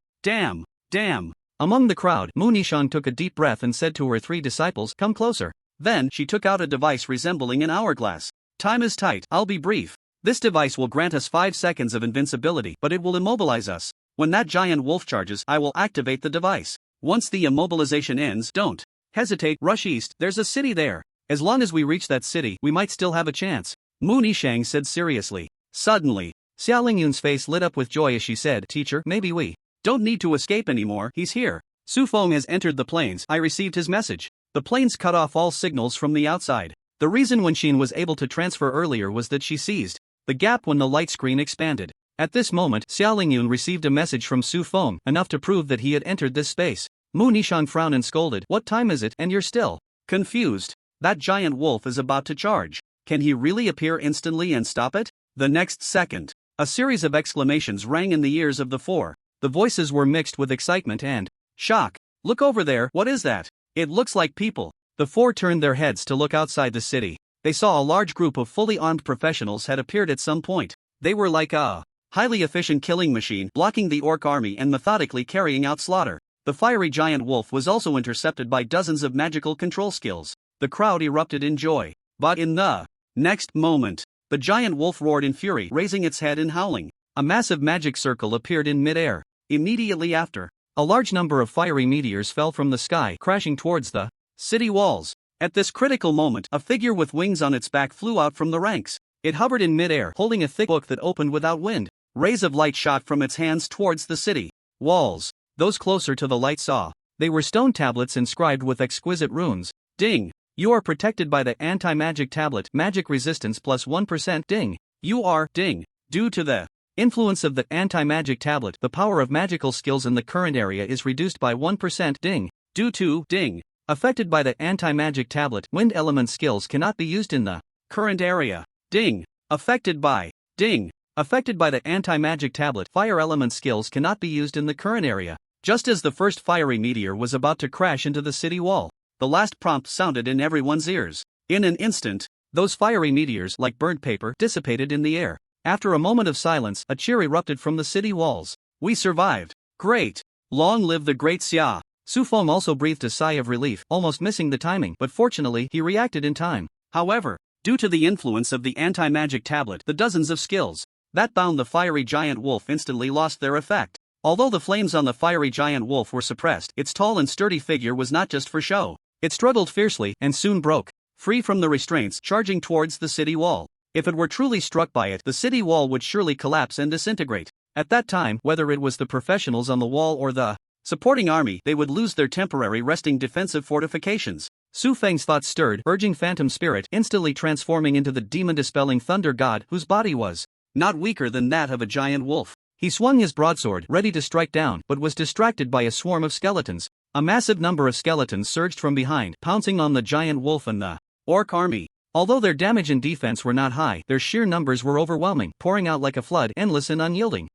Among the crowd, Mu Nishang took a deep breath and said to her 3 disciples, come closer. Then, she took out a device resembling an hourglass. Time is tight, I'll be brief. This device will grant us 5 seconds of invincibility, but it will immobilize us. When that giant wolf charges, I will activate the device. Once the immobilization ends, don't hesitate, rush east, there's a city there. As long as we reach that city, we might still have a chance. Mu Nishang said seriously. Suddenly, Xia Lingyun's face lit up with joy as she said, Teacher, maybe we don't need to escape anymore, he's here. Su Feng has entered the plains, I received his message. The plains cut off all signals from the outside. The reason Wenxin was able to transfer earlier was that she seized the gap when the light screen expanded. At this moment, Xia Lingyun received a message from Su Feng, enough to prove that he had entered this space. Mu Nishang frowned and scolded, what time is it, and you're still confused? That giant wolf is about to charge. Can he really appear instantly and stop it? The next second, a series of exclamations rang in the ears of the four. The voices were mixed with excitement and shock. Look over there, what is that? It looks like people. The four turned their heads to look outside the city. They saw a large group of fully armed professionals had appeared at some point. They were like a highly efficient killing machine, blocking the orc army and methodically carrying out slaughter. The fiery giant wolf was also intercepted by dozens of magical control skills. The crowd erupted in joy. But in the next moment, the giant wolf roared in fury, raising its head and howling. A massive magic circle appeared in mid-air. Immediately after, a large number of fiery meteors fell from the sky, crashing towards the city walls. At this critical moment, a figure with wings on its back flew out from the ranks. It hovered in midair, holding a thick book that opened without wind. Rays of light shot from its hands towards the city walls. Those closer to the light saw. They were stone tablets inscribed with exquisite runes. Ding. You are protected by the anti-magic tablet, magic resistance plus 1%. Ding. You are, ding. Due to the influence of the anti-magic tablet, the power of magical skills in the current area is reduced by 1%. Ding. Due to, ding. Affected by the anti-magic tablet, wind element skills cannot be used in the current area. Ding. Affected by, ding. Affected by the anti-magic tablet, fire element skills cannot be used in the current area. Just as the first fiery meteor was about to crash into the city wall, the last prompt sounded in everyone's ears. In an instant, those fiery meteors, like burnt paper, dissipated in the air. After a moment of silence, a cheer erupted from the city walls. We survived. Great. Long live the great Xia. Su Feng also breathed a sigh of relief, almost missing the timing, but fortunately, he reacted in time. However, due to the influence of the anti-magic tablet, the dozens of skills that bound the fiery giant wolf instantly lost their effect. Although the flames on the fiery giant wolf were suppressed, its tall and sturdy figure was not just for show. It struggled fiercely and soon broke free from the restraints, charging towards the city wall. If it were truly struck by it, the city wall would surely collapse and disintegrate. At that time, whether it was the professionals on the wall or the supporting army, they would lose their temporary resting defensive fortifications. Su Feng's thoughts stirred, urging Phantom Spirit, instantly transforming into the demon-dispelling thunder god, whose body was not weaker than that of a giant wolf. He swung his broadsword, ready to strike down, but was distracted by a swarm of skeletons. A massive number of skeletons surged from behind, pouncing on the giant wolf and the orc army. Although their damage and defense were not high, their sheer numbers were overwhelming, pouring out like a flood, endless and unyielding.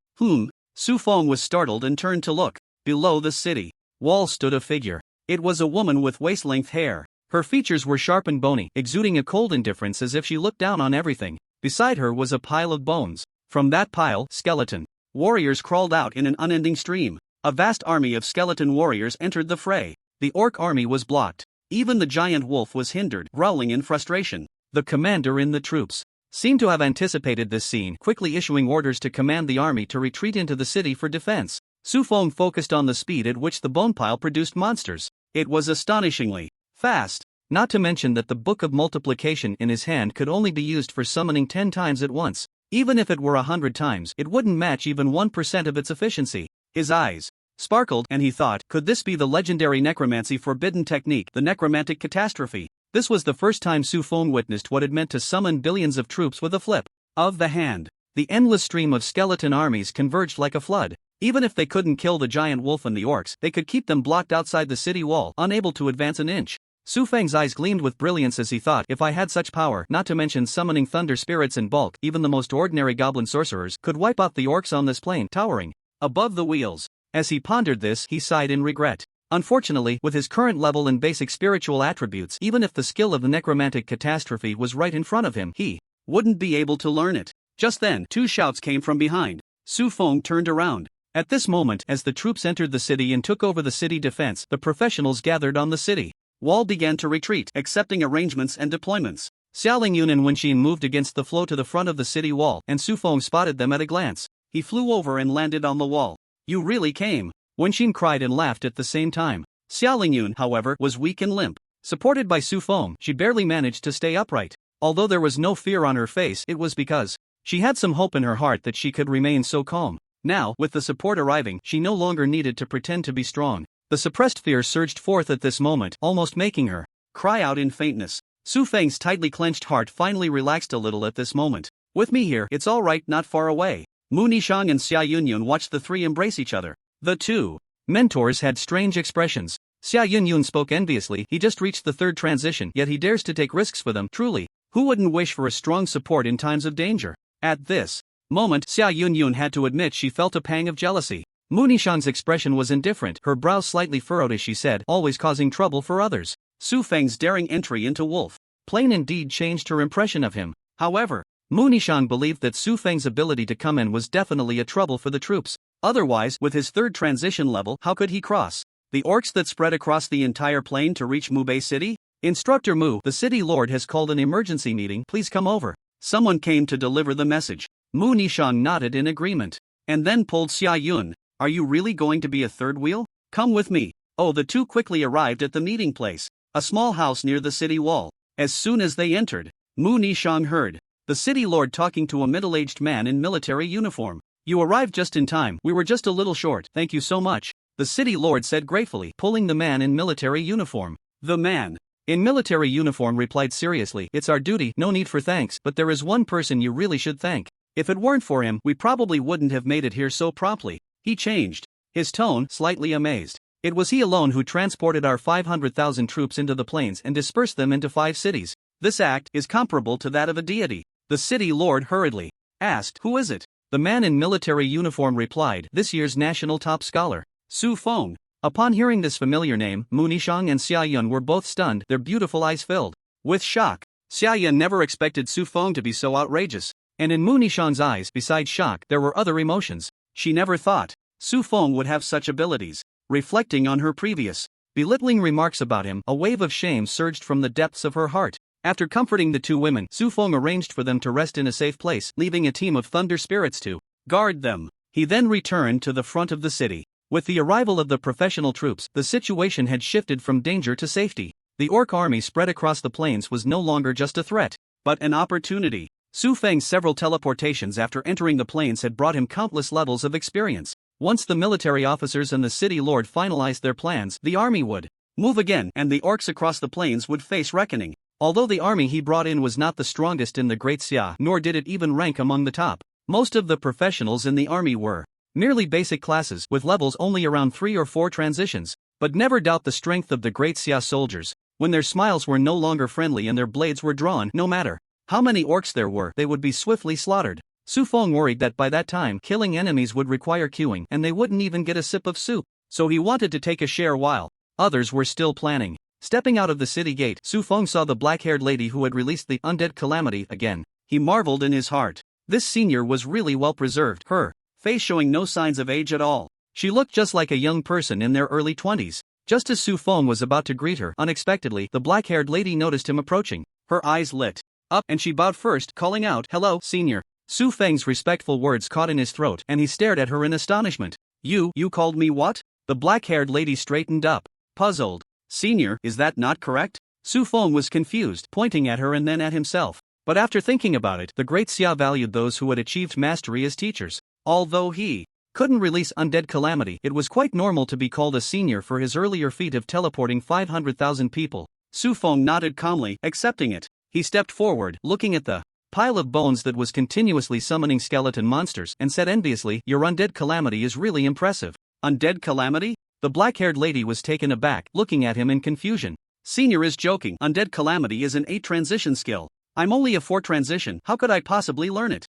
Su Feng was startled and turned to look. Below the city wall stood a figure. It was a woman with waist-length hair. Her features were sharp and bony, exuding a cold indifference as if she looked down on everything. Beside her was a pile of bones. From that pile, skeleton warriors crawled out in an unending stream. A vast army of skeleton warriors entered the fray. The orc army was blocked. Even the giant wolf was hindered, growling in frustration. The commander in the troops seemed to have anticipated this scene, quickly issuing orders to command the army to retreat into the city for defense. Su Feng focused on the speed at which the bone pile produced monsters. It was astonishingly fast. Not to mention that the book of multiplication in his hand could only be used for summoning 10 times at once. Even if it were 100 times, it wouldn't match even 1% of its efficiency. His eyes sparkled, and he thought, could this be the legendary necromancy forbidden technique, the necromantic catastrophe? This was the first time Su Feng witnessed what it meant to summon billions of troops with a flip of the hand. The endless stream of skeleton armies converged like a flood. Even if they couldn't kill the giant wolf and the orcs, they could keep them blocked outside the city wall, unable to advance an inch. Su Feng's eyes gleamed with brilliance as he thought, if I had such power, not to mention summoning thunder spirits in bulk, even the most ordinary goblin sorcerers could wipe out the orcs on this plane, towering above the wheels. As he pondered this, he sighed in regret. Unfortunately, with his current level and basic spiritual attributes, even if the skill of the necromantic catastrophe was right in front of him, he wouldn't be able to learn it. Just then, 2 shouts came from behind. Su Feng turned around. At this moment, as the troops entered the city and took over the city defense, the professionals gathered on the city wall began to retreat, accepting arrangements and deployments. Xiaolingyun and Wenxin moved against the flow to the front of the city wall, and Su Feng spotted them at a glance. He flew over and landed on the wall. You really came. Wenxin cried and laughed at the same time. Xiaolingyun, however, was weak and limp. Supported by Su Feng, she barely managed to stay upright. Although there was no fear on her face, it was because she had some hope in her heart that she could remain so calm. Now, with the support arriving, she no longer needed to pretend to be strong. The suppressed fear surged forth at this moment, almost making her cry out in faintness. Su Feng's tightly clenched heart finally relaxed a little at this moment. With me here, it's all right, not far away. Mu Nishang and Xia Yunyun watched the three embrace each other. The two mentors had strange expressions. Xia Yunyun spoke enviously, he just reached the 3rd transition, yet he dares to take risks for them. Truly, who wouldn't wish for a strong support in times of danger? At this moment, Xia Yunyun had to admit she felt a pang of jealousy. Mu Nishang's expression was indifferent, her brows slightly furrowed as she said, always causing trouble for others. Su Feng's daring entry into Wolf Plain indeed changed her impression of him. However, Mu Nishang believed that Su Feng's ability to come in was definitely a trouble for the troops. Otherwise, with his 3rd transition level, how could he cross the orcs that spread across the entire plain to reach Mubei City? Instructor Mu, the city lord has called an emergency meeting, please come over. Someone came to deliver the message. Mu Nishang nodded in agreement, and then pulled Xia Yun. Are you really going to be a 3rd wheel? Come with me. Oh, the two quickly arrived at the meeting place, a small house near the city wall. As soon as they entered, Mu Nishang heard The city lord talking to a middle-aged man in military uniform. You arrived just in time, we were just a little short, thank you so much, the city lord said gratefully, pulling the man in military uniform. The man in military uniform replied seriously, it's our duty, no need for thanks, but there is one person you really should thank. If it weren't for him, we probably wouldn't have made it here so promptly. He changed his tone, slightly amazed. It was he alone who transported our 500,000 troops into the plains and dispersed them into 5 cities. This act is comparable to that of a deity. The city lord hurriedly asked, who is it? The man in military uniform replied, this year's national top scholar, Su Feng. Upon hearing this familiar name, Mu Nishang and Xia Yun were both stunned, their beautiful eyes filled with shock. Xia Yun never expected Su Feng to be so outrageous. And in Mu Nishang's eyes, besides shock, there were other emotions. She never thought Su Feng would have such abilities. Reflecting on her previous belittling remarks about him, a wave of shame surged from the depths of her heart. After comforting the 2 women, Su Feng arranged for them to rest in a safe place, leaving a team of thunder spirits to guard them. He then returned to the front of the city. With the arrival of the professional troops, the situation had shifted from danger to safety. The orc army spread across the plains was no longer just a threat, but an opportunity. Su Feng's several teleportations after entering the plains had brought him countless levels of experience. Once the military officers and the city lord finalized their plans, the army would move again, and the orcs across the plains would face reckoning. Although the army he brought in was not the strongest in the Great Xia, nor did it even rank among the top, most of the professionals in the army were merely basic classes with levels only around 3 or 4 transitions. But never doubt the strength of the Great Xia soldiers. When their smiles were no longer friendly and their blades were drawn, no matter how many orcs there were, they would be swiftly slaughtered. Su Feng worried that by that time, killing enemies would require queuing and they wouldn't even get a sip of soup. So he wanted to take a share while others were still planning. Stepping out of the city gate, Su Feng saw the black-haired lady who had released the undead calamity again. He marveled in his heart. This senior was really well preserved, her face showing no signs of age at all. She looked just like a young person in their early 20s. Just as Su Feng was about to greet her, unexpectedly, the black-haired lady noticed him approaching. Her eyes lit up and she bowed first, calling out, hello, senior. Su Feng's respectful words caught in his throat and he stared at her in astonishment. You called me what? The black-haired lady straightened up, puzzled. Senior, is that not correct? Su Feng was confused, pointing at her and then at himself. But after thinking about it, the Great Xia valued those who had achieved mastery as teachers. Although he couldn't release undead calamity, it was quite normal to be called a senior for his earlier feat of teleporting 500,000 people. Su Feng nodded calmly, accepting it. He stepped forward, looking at the pile of bones that was continuously summoning skeleton monsters, and said enviously, your undead calamity is really impressive. Undead calamity? The black-haired lady was taken aback, looking at him in confusion. Senior is joking. Undead calamity is an 8 transition skill. I'm only a 4 transition, how could I possibly learn it?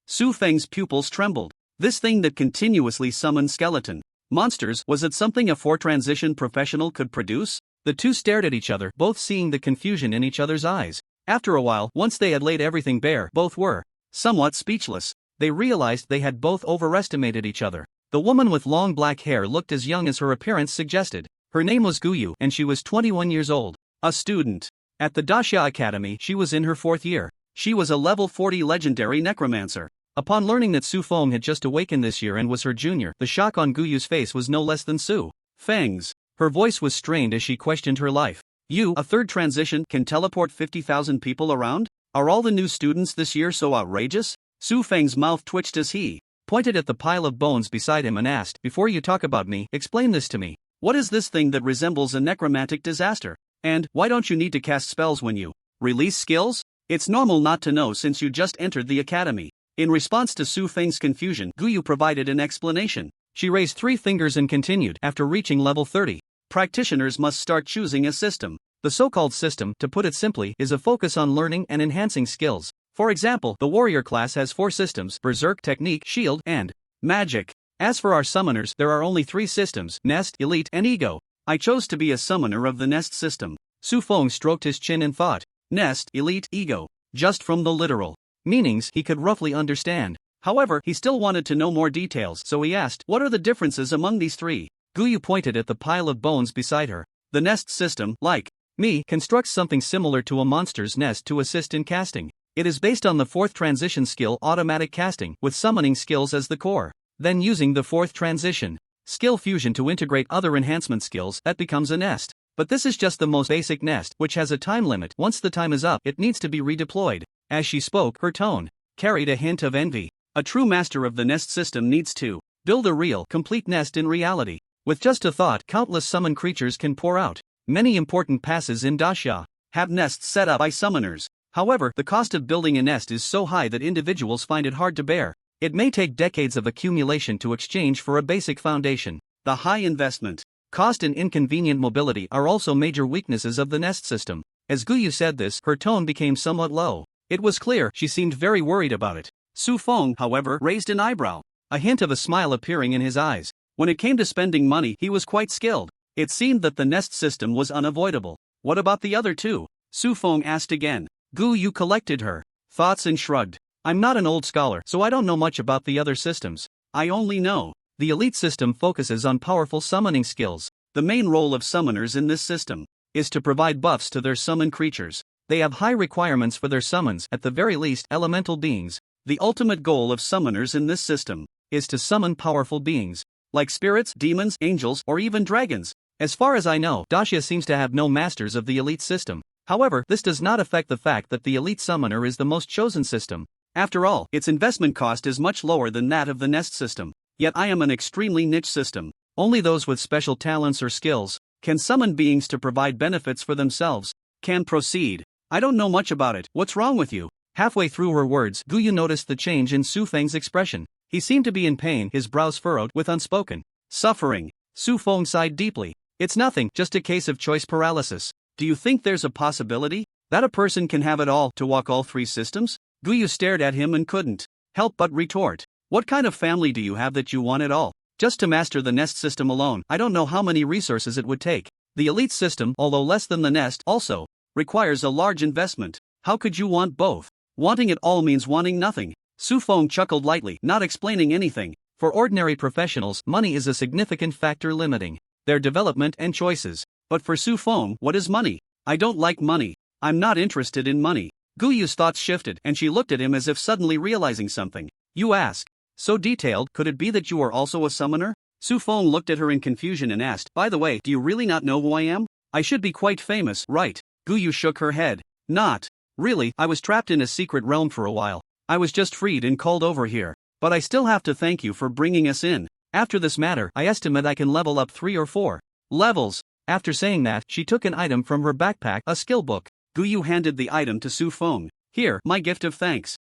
Su Feng's pupils trembled. This thing that continuously summoned skeleton monsters, was it something a 4 transition professional could produce? The two stared at each other, both seeing the confusion in each other's eyes. After a while, once they had laid everything bare, both were somewhat speechless. They realized they had both overestimated each other. The woman with long black hair looked as young as her appearance suggested. Her name was Guyu, and she was 21 years old. A student at the Daxia Academy, she was in her 4th year. She was a level 40 legendary necromancer. Upon learning that Su Feng had just awakened this year and was her junior, the shock on Guyu's face was no less than Su Feng's. Her voice was strained as she questioned her life. You, a 3rd transition, can teleport 50,000 people around? Are all the new students this year so outrageous? Su Feng's mouth twitched as he pointed at the pile of bones beside him and asked, before you talk about me, explain this to me. What is this thing that resembles a necromantic disaster? And, why don't you need to cast spells when you release skills? It's normal not to know since you just entered the academy. In response to Su Feng's confusion, Guyu provided an explanation. She raised 3 fingers and continued, after reaching level 30. Practitioners must start choosing a system. The so-called system, to put it simply, is a focus on learning and enhancing skills. For example, the warrior class has 4 systems: Berserk, Technique, Shield, and Magic. As for our summoners, there are only 3 systems: Nest, Elite, and Ego. I chose to be a summoner of the Nest system. Su Feng stroked his chin in thought. Nest, Elite, Ego. Just from the literal meanings, he could roughly understand. However, he still wanted to know more details, so he asked, what are the differences among these 3? Guyu pointed at the pile of bones beside her. The Nest system, like me, constructs something similar to a monster's nest to assist in casting. It is based on the 4th transition skill automatic casting, with summoning skills as the core. Then using the 4th transition skill fusion to integrate other enhancement skills, that becomes a nest. But this is just the most basic nest, which has a time limit. Once the time is up, it needs to be redeployed. As she spoke, her tone carried a hint of envy. A true master of the nest system needs to build a real, complete nest in reality. With just a thought, countless summon creatures can pour out. Many important passes in Daxia have nests set up by summoners. However, the cost of building a nest is so high that individuals find it hard to bear. It may take decades of accumulation to exchange for a basic foundation. The high investment, cost and inconvenient mobility are also major weaknesses of the nest system. As Guyu said this, her tone became somewhat low. It was clear she seemed very worried about it. Su Feng, however, raised an eyebrow, a hint of a smile appearing in his eyes. When it came to spending money, he was quite skilled. It seemed that the nest system was unavoidable. What about the other two? Su Feng asked again. Guyu collected her thoughts and shrugged. I'm not an old scholar, so I don't know much about the other systems. I only know the elite system focuses on powerful summoning skills. The main role of summoners in this system is to provide buffs to their summoned creatures. They have high requirements for their summons, at the very least, elemental beings. The ultimate goal of summoners in this system is to summon powerful beings, like spirits, demons, angels, or even dragons. As far as I know, Daxia seems to have no masters of the elite system. However, this does not affect the fact that the elite summoner is the most chosen system. After all, its investment cost is much lower than that of the nest system. Yet I am an extremely niche system. Only those with special talents or skills can summon beings to provide benefits for themselves. Can proceed. I don't know much about it. What's wrong with you? Halfway through her words, Guyu noticed the change in Su Feng's expression. He seemed to be in pain, his brows furrowed with unspoken suffering. Su Feng sighed deeply. It's nothing, just a case of choice paralysis. Do you think there's a possibility that a person can have it all to walk all three systems? Guyu stared at him and couldn't help but retort. What kind of family do you have that you want it all? Just to master the nest system alone, I don't know how many resources it would take. The elite system, although less than the nest, also requires a large investment. How could you want both? Wanting it all means wanting nothing. Su Feng chuckled lightly, not explaining anything. For ordinary professionals, money is a significant factor limiting their development and choices. But for Su Feng, what is money? I don't like money. I'm not interested in money. Guyu's thoughts shifted, and she looked at him as if suddenly realizing something. You ask. So detailed, could it be that you are also a summoner? Su Feng looked at her in confusion and asked, by the way, do you really not know who I am? I should be quite famous, right? Guyu shook her head. Not really, I was trapped in a secret realm for a while. I was just freed and called over here. But I still have to thank you for bringing us in. After this matter, I estimate I can level up 3 or 4 levels. After saying that, she took an item from her backpack, a skill book. Guyu handed the item to Su Feng. Here, my gift of thanks.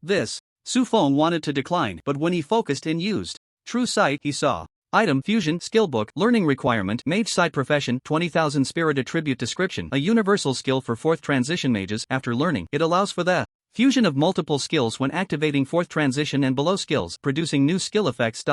This. Su Feng wanted to decline, but when he focused and used True Sight, he saw. Item, Fusion, Skill Book, Learning Requirement, Mage Side Profession, 20,000 Spirit Attribute Description, a universal skill for 4th Transition Mages. After learning, it allows for the fusion of multiple skills when activating 4th Transition and below skills, producing new skill effects.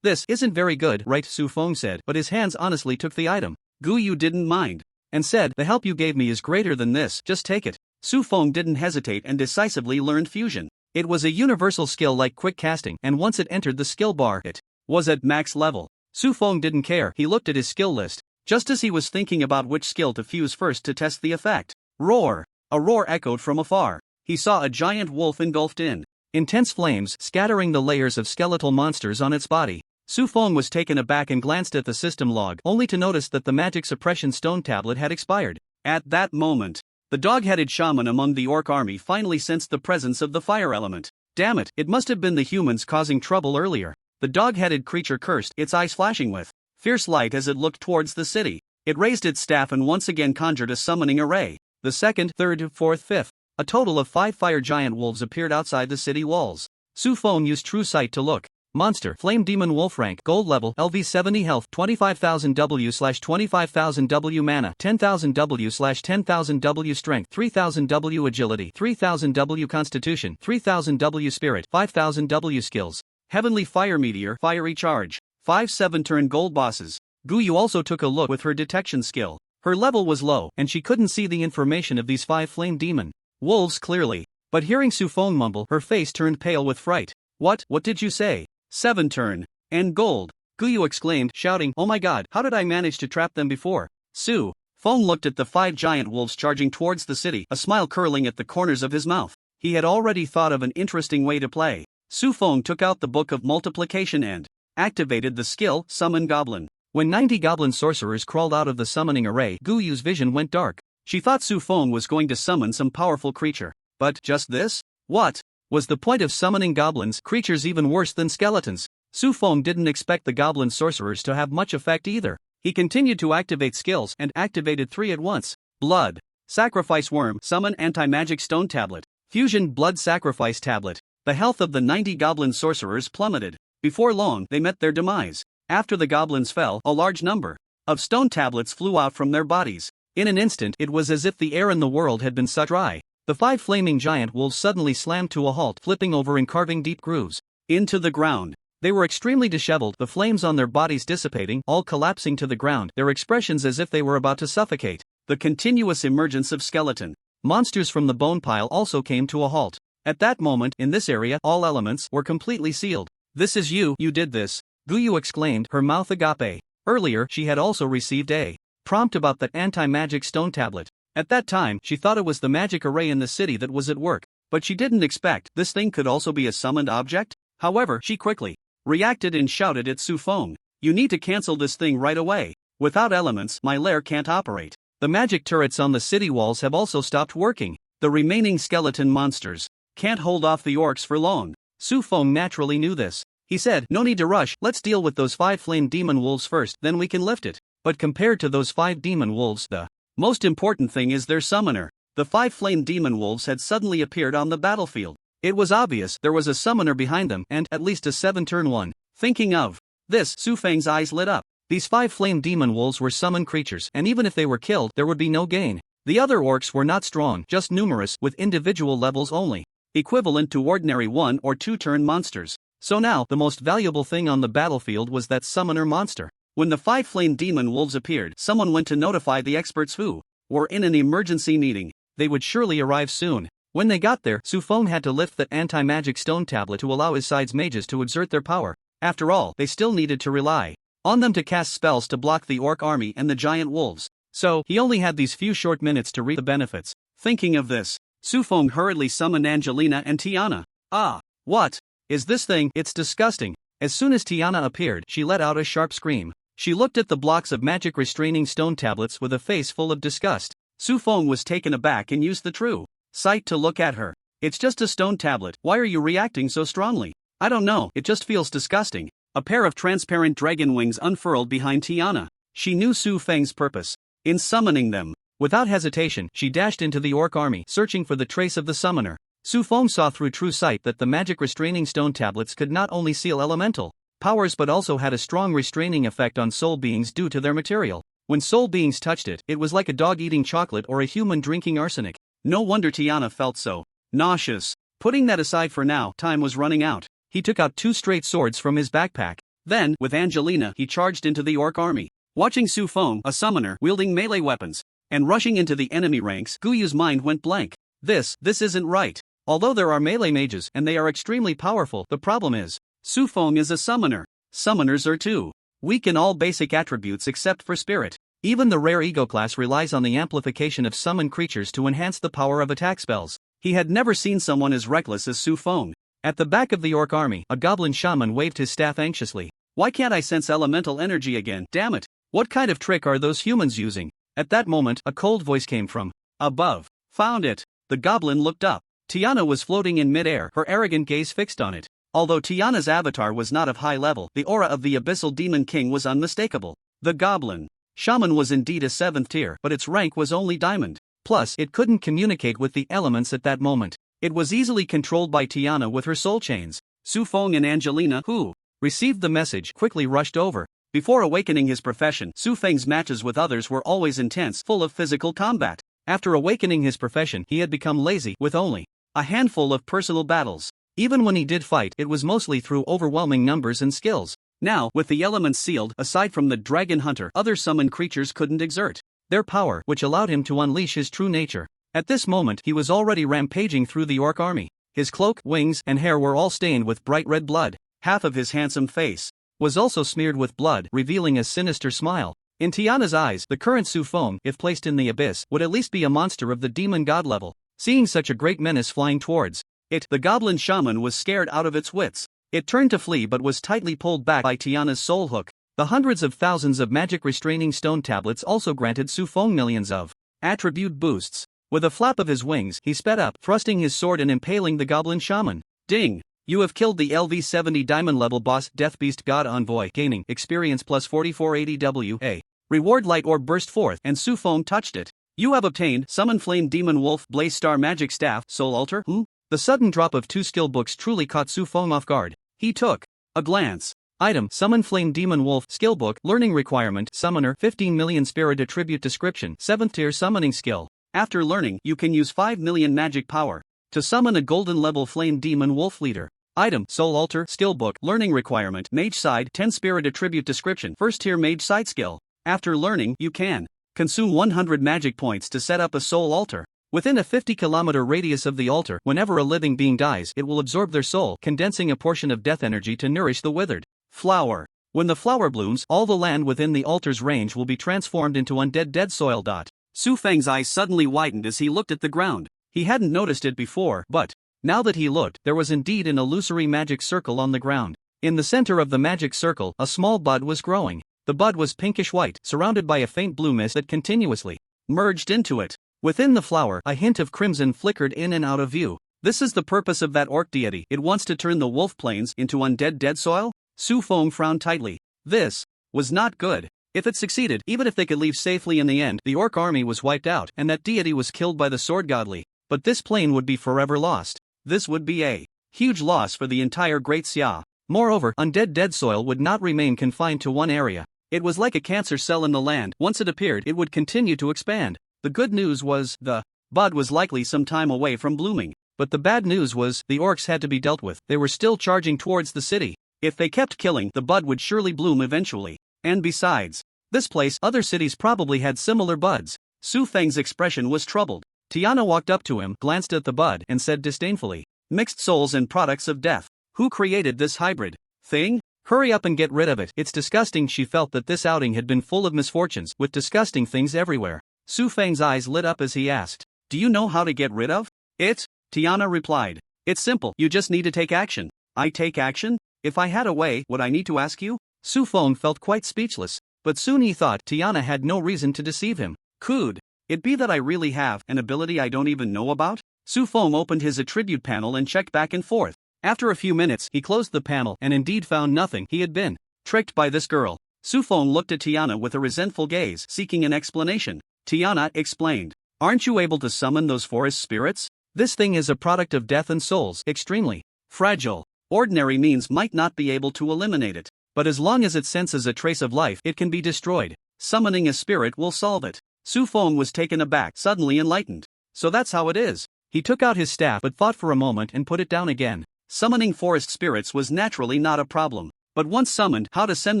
This isn't very good, right? Su Feng said, but his hands honestly took the item. Guyu didn't mind and said, the help you gave me is greater than this, just take it. Su Feng didn't hesitate and decisively learned fusion. It was a universal skill like quick casting, and once it entered the skill bar, it was at max level. Su Feng didn't care. He looked at his skill list, just as he was thinking about which skill to fuse first to test the effect. Roar! A roar echoed from afar. He saw a giant wolf engulfed in intense flames, scattering the layers of skeletal monsters on its body. Su Feng was taken aback and glanced at the system log, only to notice that the magic suppression stone tablet had expired. At that moment, the dog-headed shaman among the orc army finally sensed the presence of the fire element. Damn it, it must have been the humans causing trouble earlier. The dog-headed creature cursed, its eyes flashing with fierce light as it looked towards the city. It raised its staff and once again conjured a summoning array. The second, third, fourth, fifth. A total of 5 fire giant wolves appeared outside the city walls. Su Feng used True Sight to look. Monster, Flame Demon Wolf rank, gold level, LV 70 health, 25,000 W/25,000 W mana, 10,000 W/10,000 W strength, 3,000 W agility, 3,000 W constitution, 3,000 W spirit, 5,000 W skills. Heavenly Fire Meteor, Fiery Charge. 5 7-turn gold bosses. Guyu also took a look with her detection skill. Her level was low, and she couldn't see the information of these 5 flame demon wolves clearly. But hearing Su Feng mumble, her face turned pale with fright. What did you say? 7-turn. And gold. Guyu exclaimed, shouting, oh my god, how did I manage to trap them before? Su Feng looked at the 5 giant wolves charging towards the city, a smile curling at the corners of his mouth. He had already thought of an interesting way to play. Su Feng took out the Book of Multiplication and activated the skill, Summon Goblin. When 90 goblin sorcerers crawled out of the summoning array, Guyu's vision went dark. She thought Su Feng was going to summon some powerful creature. But just this? What was the point of summoning goblins, creatures even worse than skeletons? Su Feng didn't expect the goblin sorcerers to have much effect either. He continued to activate skills and activated 3 at once. Blood. Sacrifice worm. Summon anti-magic stone tablet. Fusion blood sacrifice tablet. The health of the 90 goblin sorcerers plummeted. Before long, they met their demise. After the goblins fell, a large number of stone tablets flew out from their bodies. In an instant, it was as if the air in the world had been sucked dry. The 5 flaming giant wolves suddenly slammed to a halt, flipping over and carving deep grooves into the ground. They were extremely disheveled, the flames on their bodies dissipating, all collapsing to the ground, their expressions as if they were about to suffocate. The continuous emergence of skeleton monsters from the bone pile also came to a halt. At that moment, in this area, all elements were completely sealed. "This is you did this," Guyu exclaimed, her mouth agape. Earlier, she had also received a prompt about that anti-magic stone tablet. At that time, she thought it was the magic array in the city that was at work, but she didn't expect this thing could also be a summoned object. However, she quickly reacted and shouted at Su Feng, "You need to cancel this thing right away. Without elements, my lair can't operate." The magic turrets on the city walls have also stopped working. The remaining skeleton monsters can't hold off the orcs for long. Su Feng naturally knew this. He said, "No need to rush, let's deal with those 5 flame demon wolves first, then we can lift it." But compared to those 5 demon wolves, the most important thing is their summoner. The 5 flame demon wolves had suddenly appeared on the battlefield. It was obvious there was a summoner behind them and at least a 7-turn one. Thinking of this, Su Feng's eyes lit up. These 5 flame demon wolves were summoned creatures, and even if they were killed, there would be no gain. The other orcs were not strong, just numerous, with individual levels only, equivalent to ordinary 1 or 2-turn monsters. So now, the most valuable thing on the battlefield was that summoner monster. When the 5 flame demon wolves appeared, someone went to notify the experts who were in an emergency meeting. They would surely arrive soon. When they got there, Su Feng had to lift that anti-magic stone tablet to allow his side's mages to exert their power. After all, they still needed to rely on them to cast spells to block the orc army and the giant wolves. So, he only had these few short minutes to reap the benefits. Thinking of this, Su Feng hurriedly summoned Angelina and Tiana. "Ah, what is this thing? It's disgusting." As soon as Tiana appeared, she let out a sharp scream. She looked at the blocks of magic restraining stone tablets with a face full of disgust. Su Feng was taken aback and used the true sight to look at her. "It's just a stone tablet, why are you reacting so strongly?" "I don't know, it just feels disgusting." A pair of transparent dragon wings unfurled behind Tiana. She knew Su Feng's purpose in summoning them. Without hesitation, she dashed into the orc army, searching for the trace of the summoner. Su Feng saw through true sight that the magic restraining stone tablets could not only seal elemental powers but also had a strong restraining effect on soul beings due to their material. When soul beings touched it, it was like a dog eating chocolate or a human drinking arsenic. No wonder Tiana felt so nauseous. Putting that aside for now, time was running out. He took out 2 straight swords from his backpack. Then, with Angelina, he charged into the orc army. Watching Su Feng, a summoner, wielding melee weapons and rushing into the enemy ranks, Guyu's mind went blank. This isn't right. Although there are melee mages and they are extremely powerful, the problem is, Su Feng is a summoner. Summoners are too weak in all basic attributes except for spirit. Even the rare ego class relies on the amplification of summoned creatures to enhance the power of attack spells. He had never seen someone as reckless as Su Feng. At the back of the orc army, a goblin shaman waved his staff anxiously. "Why can't I sense elemental energy again? Damn it! What kind of trick are those humans using?" At that moment, a cold voice came from above. "Found it!" The goblin looked up. Tiana was floating in midair, her arrogant gaze fixed on it. Although Tiana's avatar was not of high level, the aura of the Abyssal Demon King was unmistakable. The goblin shaman was indeed a 7th tier, but its rank was only diamond. Plus, it couldn't communicate with the elements at that moment. It was easily controlled by Tiana with her soul chains. Su Feng and Angelina, who received the message, quickly rushed over. Before awakening his profession, Su Feng's matches with others were always intense, full of physical combat. After awakening his profession, he had become lazy, with only a handful of personal battles. Even when he did fight, it was mostly through overwhelming numbers and skills. Now, with the elements sealed, aside from the dragon hunter, other summoned creatures couldn't exert their power, which allowed him to unleash his true nature. At this moment, he was already rampaging through the orc army. His cloak, wings, and hair were all stained with bright red blood. Half of his handsome face was also smeared with blood, revealing a sinister smile. In Tiana's eyes, the current Su Feng, if placed in the abyss, would at least be a monster of the demon god level. Seeing such a great menace flying towards it, the goblin shaman was scared out of its wits. It turned to flee but was tightly pulled back by Tiana's soul hook. The hundreds of thousands of magic restraining stone tablets also granted Su Feng millions of attribute boosts. With a flap of his wings, he sped up, thrusting his sword and impaling the goblin shaman. Ding! You have killed the LV-70 diamond level boss Death Beast God Envoy, gaining experience plus 4480 WA. Reward light orb burst forth, and Su Feng touched it. You have obtained Summon Flame Demon Wolf Blaze Star Magic Staff Soul Altar. The sudden drop of 2 skill books truly caught Su Feng off guard. He took a glance. Item: Summon Flame Demon Wolf Skill Book. Learning requirement: Summoner 15 million Spirit Attribute Description. 7th tier summoning skill. After learning, you can use 5 million magic power to summon a golden level Flame Demon Wolf Leader. Item: Soul Altar Skill Book. Learning requirement: Mage Side 10 Spirit Attribute Description. 1st tier Mage Side skill. After learning, you can consume 100 magic points to set up a soul altar. Within a 50-kilometer radius of the altar, whenever a living being dies, it will absorb their soul, condensing a portion of death energy to nourish the withered flower. When the flower blooms, all the land within the altar's range will be transformed into undead dead soil. Su Feng's eyes suddenly widened as he looked at the ground. He hadn't noticed it before, but now that he looked, there was indeed an illusory magic circle on the ground. In the center of the magic circle, a small bud was growing. The bud was pinkish white, surrounded by a faint blue mist that continuously merged into it. Within the flower, a hint of crimson flickered in and out of view. This is the purpose of that orc deity. It wants to turn the wolf plains into undead dead soil? Su Feng frowned tightly. This was not good. If it succeeded, even if they could leave safely in the end, the orc army was wiped out and that deity was killed by the sword godly. But this plain would be forever lost. This would be a huge loss for the entire Great Xia. Moreover, undead dead soil would not remain confined to one area. It was like a cancer cell in the land. Once it appeared, it would continue to expand. The good news was, the bud was likely some time away from blooming. But the bad news was, the orcs had to be dealt with. They were still charging towards the city. If they kept killing, the bud would surely bloom eventually. And besides this place, other cities probably had similar buds. Su Feng's expression was troubled. Tiana walked up to him, glanced at the bud, and said disdainfully, "Mixed souls and products of death. Who created this hybrid thing? Hurry up and get rid of it. It's disgusting." She felt that this outing had been full of misfortunes, with disgusting things everywhere. Su Feng's eyes lit up as he asked, "Do you know how to get rid of it?" Tiana replied, "It's simple, you just need to take action." "I take action? If I had a way, would I need to ask you?" Su Feng felt quite speechless, but soon he thought Tiana had no reason to deceive him. Could it be that I really have an ability I don't even know about? Su Feng opened his attribute panel and checked back and forth. After a few minutes, he closed the panel and indeed found nothing. He had been tricked by this girl. Su Feng looked at Tiana with a resentful gaze, seeking an explanation. Tiana explained, "Aren't you able to summon those forest spirits? This thing is a product of death and souls, extremely fragile. Ordinary means might not be able to eliminate it, but as long as it senses a trace of life, it can be destroyed. Summoning a spirit will solve it." Su Feng was taken aback, suddenly enlightened. So that's how it is. He took out his staff but thought for a moment and put it down again. Summoning forest spirits was naturally not a problem, but once summoned, how to send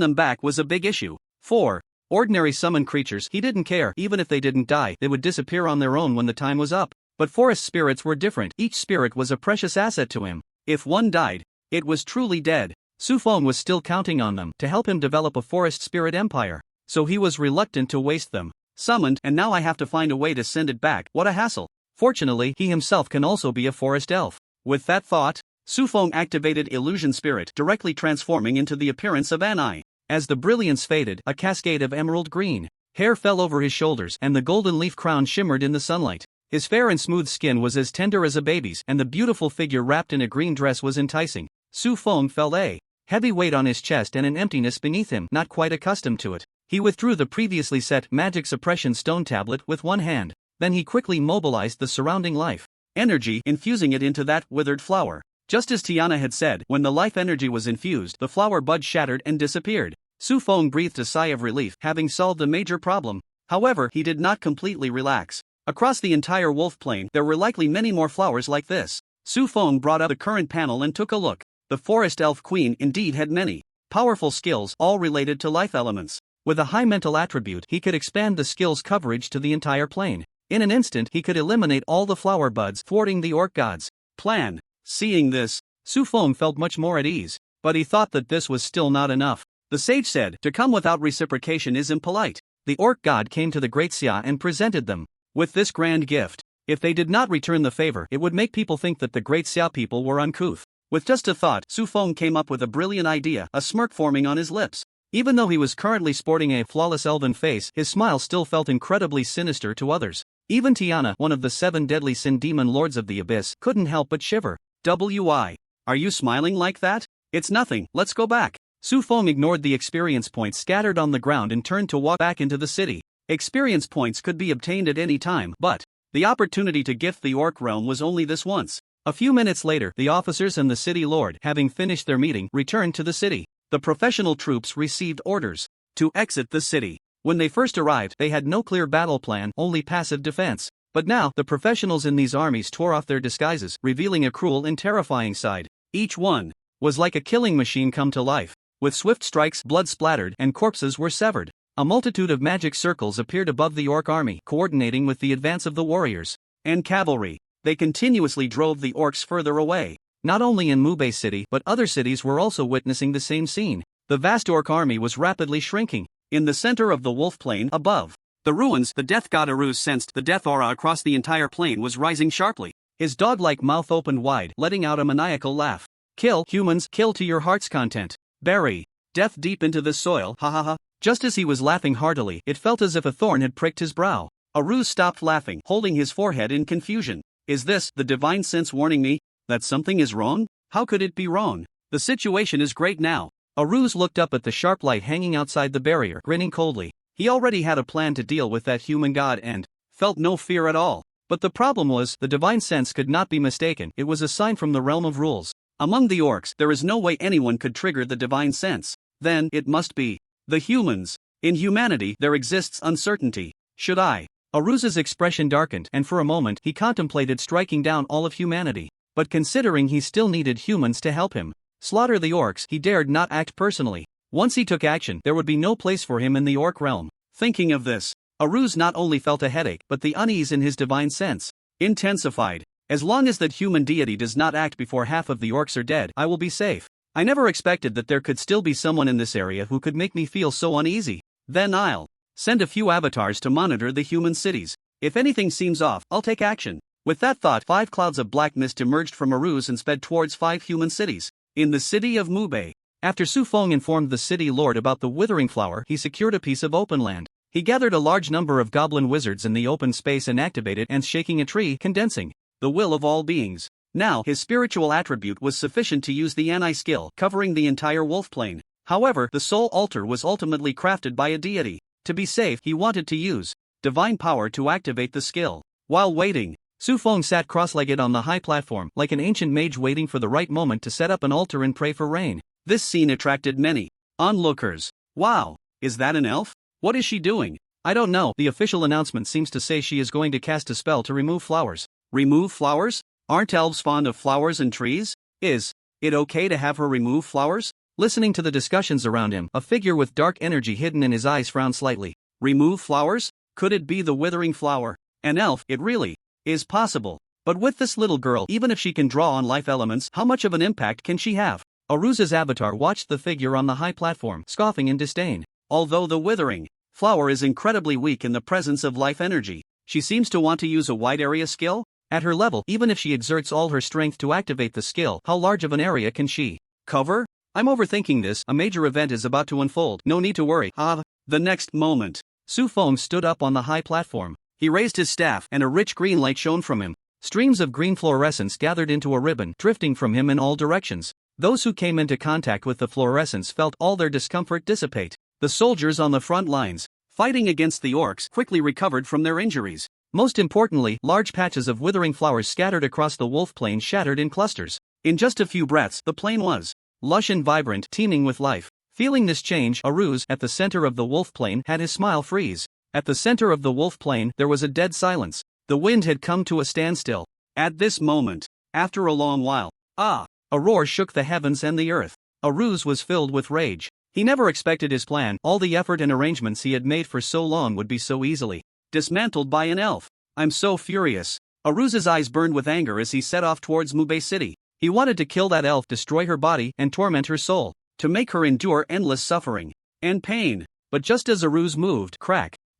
them back was a big issue. For ordinary summoned creatures, he didn't care. Even if they didn't die, they would disappear on their own when the time was up. But forest spirits were different. Each spirit was a precious asset to him. If one died, it was truly dead. Su Feng was still counting on them to help him develop a forest spirit empire, so he was reluctant to waste them. Summoned, and now I have to find a way to send it back. What a hassle. Fortunately, he himself can also be a forest elf. With that thought, Su Feng activated Illusion Spirit, directly transforming into the appearance of an eye. As the brilliance faded, a cascade of emerald green hair fell over his shoulders and the golden leaf crown shimmered in the sunlight. His fair and smooth skin was as tender as a baby's, and the beautiful figure wrapped in a green dress was enticing. Su Feng felt a heavy weight on his chest and an emptiness beneath him, not quite accustomed to it. He withdrew the previously set magic suppression stone tablet with one hand. Then he quickly mobilized the surrounding life energy, infusing it into that withered flower. Just as Tiana had said, when the life energy was infused, the flower bud shattered and disappeared. Su Feng breathed a sigh of relief, having solved a major problem. However, he did not completely relax. Across the entire wolf plain, there were likely many more flowers like this. Su Feng brought up the current panel and took a look. The forest elf queen indeed had many powerful skills, all related to life elements. With a high mental attribute, he could expand the skill's coverage to the entire plain. In an instant, he could eliminate all the flower buds, thwarting the orc god's plan. Seeing this, Su Feng felt much more at ease, but he thought that this was still not enough. The sage said, "To come without reciprocation is impolite." The orc god came to the Great Xia and presented them with this grand gift. If they did not return the favor, it would make people think that the Great Xia people were uncouth. With just a thought, Su Feng came up with a brilliant idea, a smirk forming on his lips. Even though he was currently sporting a flawless elven face, his smile still felt incredibly sinister to others. Even Tiana, one of the 7 deadly sin demon lords of the abyss, couldn't help but shiver. Are you smiling like that? It's nothing, let's go back. Su Feng ignored the experience points scattered on the ground and turned to walk back into the city. Experience points could be obtained at any time, but the opportunity to gift the orc realm was only this once. A few minutes later, the officers and the city lord, having finished their meeting, returned to the city. The professional troops received orders to exit the city. When they first arrived, they had no clear battle plan, only passive defense. But now, the professionals in these armies tore off their disguises, revealing a cruel and terrifying side. Each one was like a killing machine come to life. With swift strikes, blood splattered, and corpses were severed. A multitude of magic circles appeared above the orc army, coordinating with the advance of the warriors and cavalry. They continuously drove the orcs further away. Not only in Mubei City, but other cities were also witnessing the same scene. The vast orc army was rapidly shrinking. In the center of the wolf plain, above the ruins, the death god Aruz sensed the death aura across the entire plain was rising sharply. His dog-like mouth opened wide, letting out a maniacal laugh. Kill, humans, kill to your heart's content. Bury death deep into the soil, ha ha ha. Just as he was laughing heartily, it felt as if a thorn had pricked his brow. Aruz stopped laughing, holding his forehead in confusion. Is this the divine sense warning me that something is wrong? How could it be wrong? The situation is great now. Aruz looked up at the sharp light hanging outside the barrier, grinning coldly. He already had a plan to deal with that human god and felt no fear at all. But the problem was, the divine sense could not be mistaken. It was a sign from the realm of rules. Among the orcs, there is no way anyone could trigger the divine sense. Then, it must be the humans. In humanity, there exists uncertainty. Should I? Aruz's expression darkened, and for a moment, he contemplated striking down all of humanity. But considering he still needed humans to help him slaughter the orcs, he dared not act personally. Once he took action, there would be no place for him in the orc realm. Thinking of this, Aruz not only felt a headache, but the unease in his divine sense intensified. As long as that human deity does not act before half of the orcs are dead, I will be safe. I never expected that there could still be someone in this area who could make me feel so uneasy. Then I'll send a few avatars to monitor the human cities. If anything seems off, I'll take action. With that thought, 5 clouds of black mist emerged from Aruz and sped towards 5 human cities. In the city of Mubei. After Su Feng informed the city lord about the withering flower, he secured a piece of open land. He gathered a large number of goblin wizards in the open space and activated and shaking a tree, condensing the will of all beings. Now, his spiritual attribute was sufficient to use the Anai skill, covering the entire wolf plain. However, the soul altar was ultimately crafted by a deity. To be safe, he wanted to use divine power to activate the skill. While waiting, Su Feng sat cross-legged on the high platform, like an ancient mage waiting for the right moment to set up an altar and pray for rain. This scene attracted many onlookers. Wow, is that an elf? What is she doing? I don't know. The official announcement seems to say she is going to cast a spell to remove flowers. Remove flowers? Aren't elves fond of flowers and trees? Is it okay to have her remove flowers? Listening to the discussions around him, a figure with dark energy hidden in his eyes frowned slightly. Remove flowers? Could it be the withering flower? An elf, it really is possible. But with this little girl, even if she can draw on life elements, how much of an impact can she have? Aruz's avatar watched the figure on the high platform, scoffing in disdain. Although the withering flower is incredibly weak in the presence of life energy, she seems to want to use a wide area skill? At her level, even if she exerts all her strength to activate the skill, how large of an area can she cover? I'm overthinking this. A major event is about to unfold. No need to worry. The next moment, Su Feng stood up on the high platform. He raised his staff, and a rich green light shone from him. Streams of green fluorescence gathered into a ribbon, drifting from him in all directions. Those who came into contact with the fluorescence felt all their discomfort dissipate. The soldiers on the front lines, fighting against the orcs, quickly recovered from their injuries. Most importantly, large patches of withering flowers scattered across the wolf plain shattered in clusters. In just a few breaths, the plain was lush and vibrant, teeming with life. Feeling this change, Aruz, at the center of the wolf plain, had his smile freeze. At the center of the wolf plain, there was a dead silence. The wind had come to a standstill. At this moment, after a long while, a roar shook the heavens and the earth. Aruz was filled with rage. He never expected his plan, all the effort and arrangements he had made for so long, would be so easily dismantled by an elf. I'm so furious. Aruz's eyes burned with anger as he set off towards Mubei City. He wanted to kill that elf, destroy her body, and torment her soul, to make her endure endless suffering and pain. But just as Aruz moved,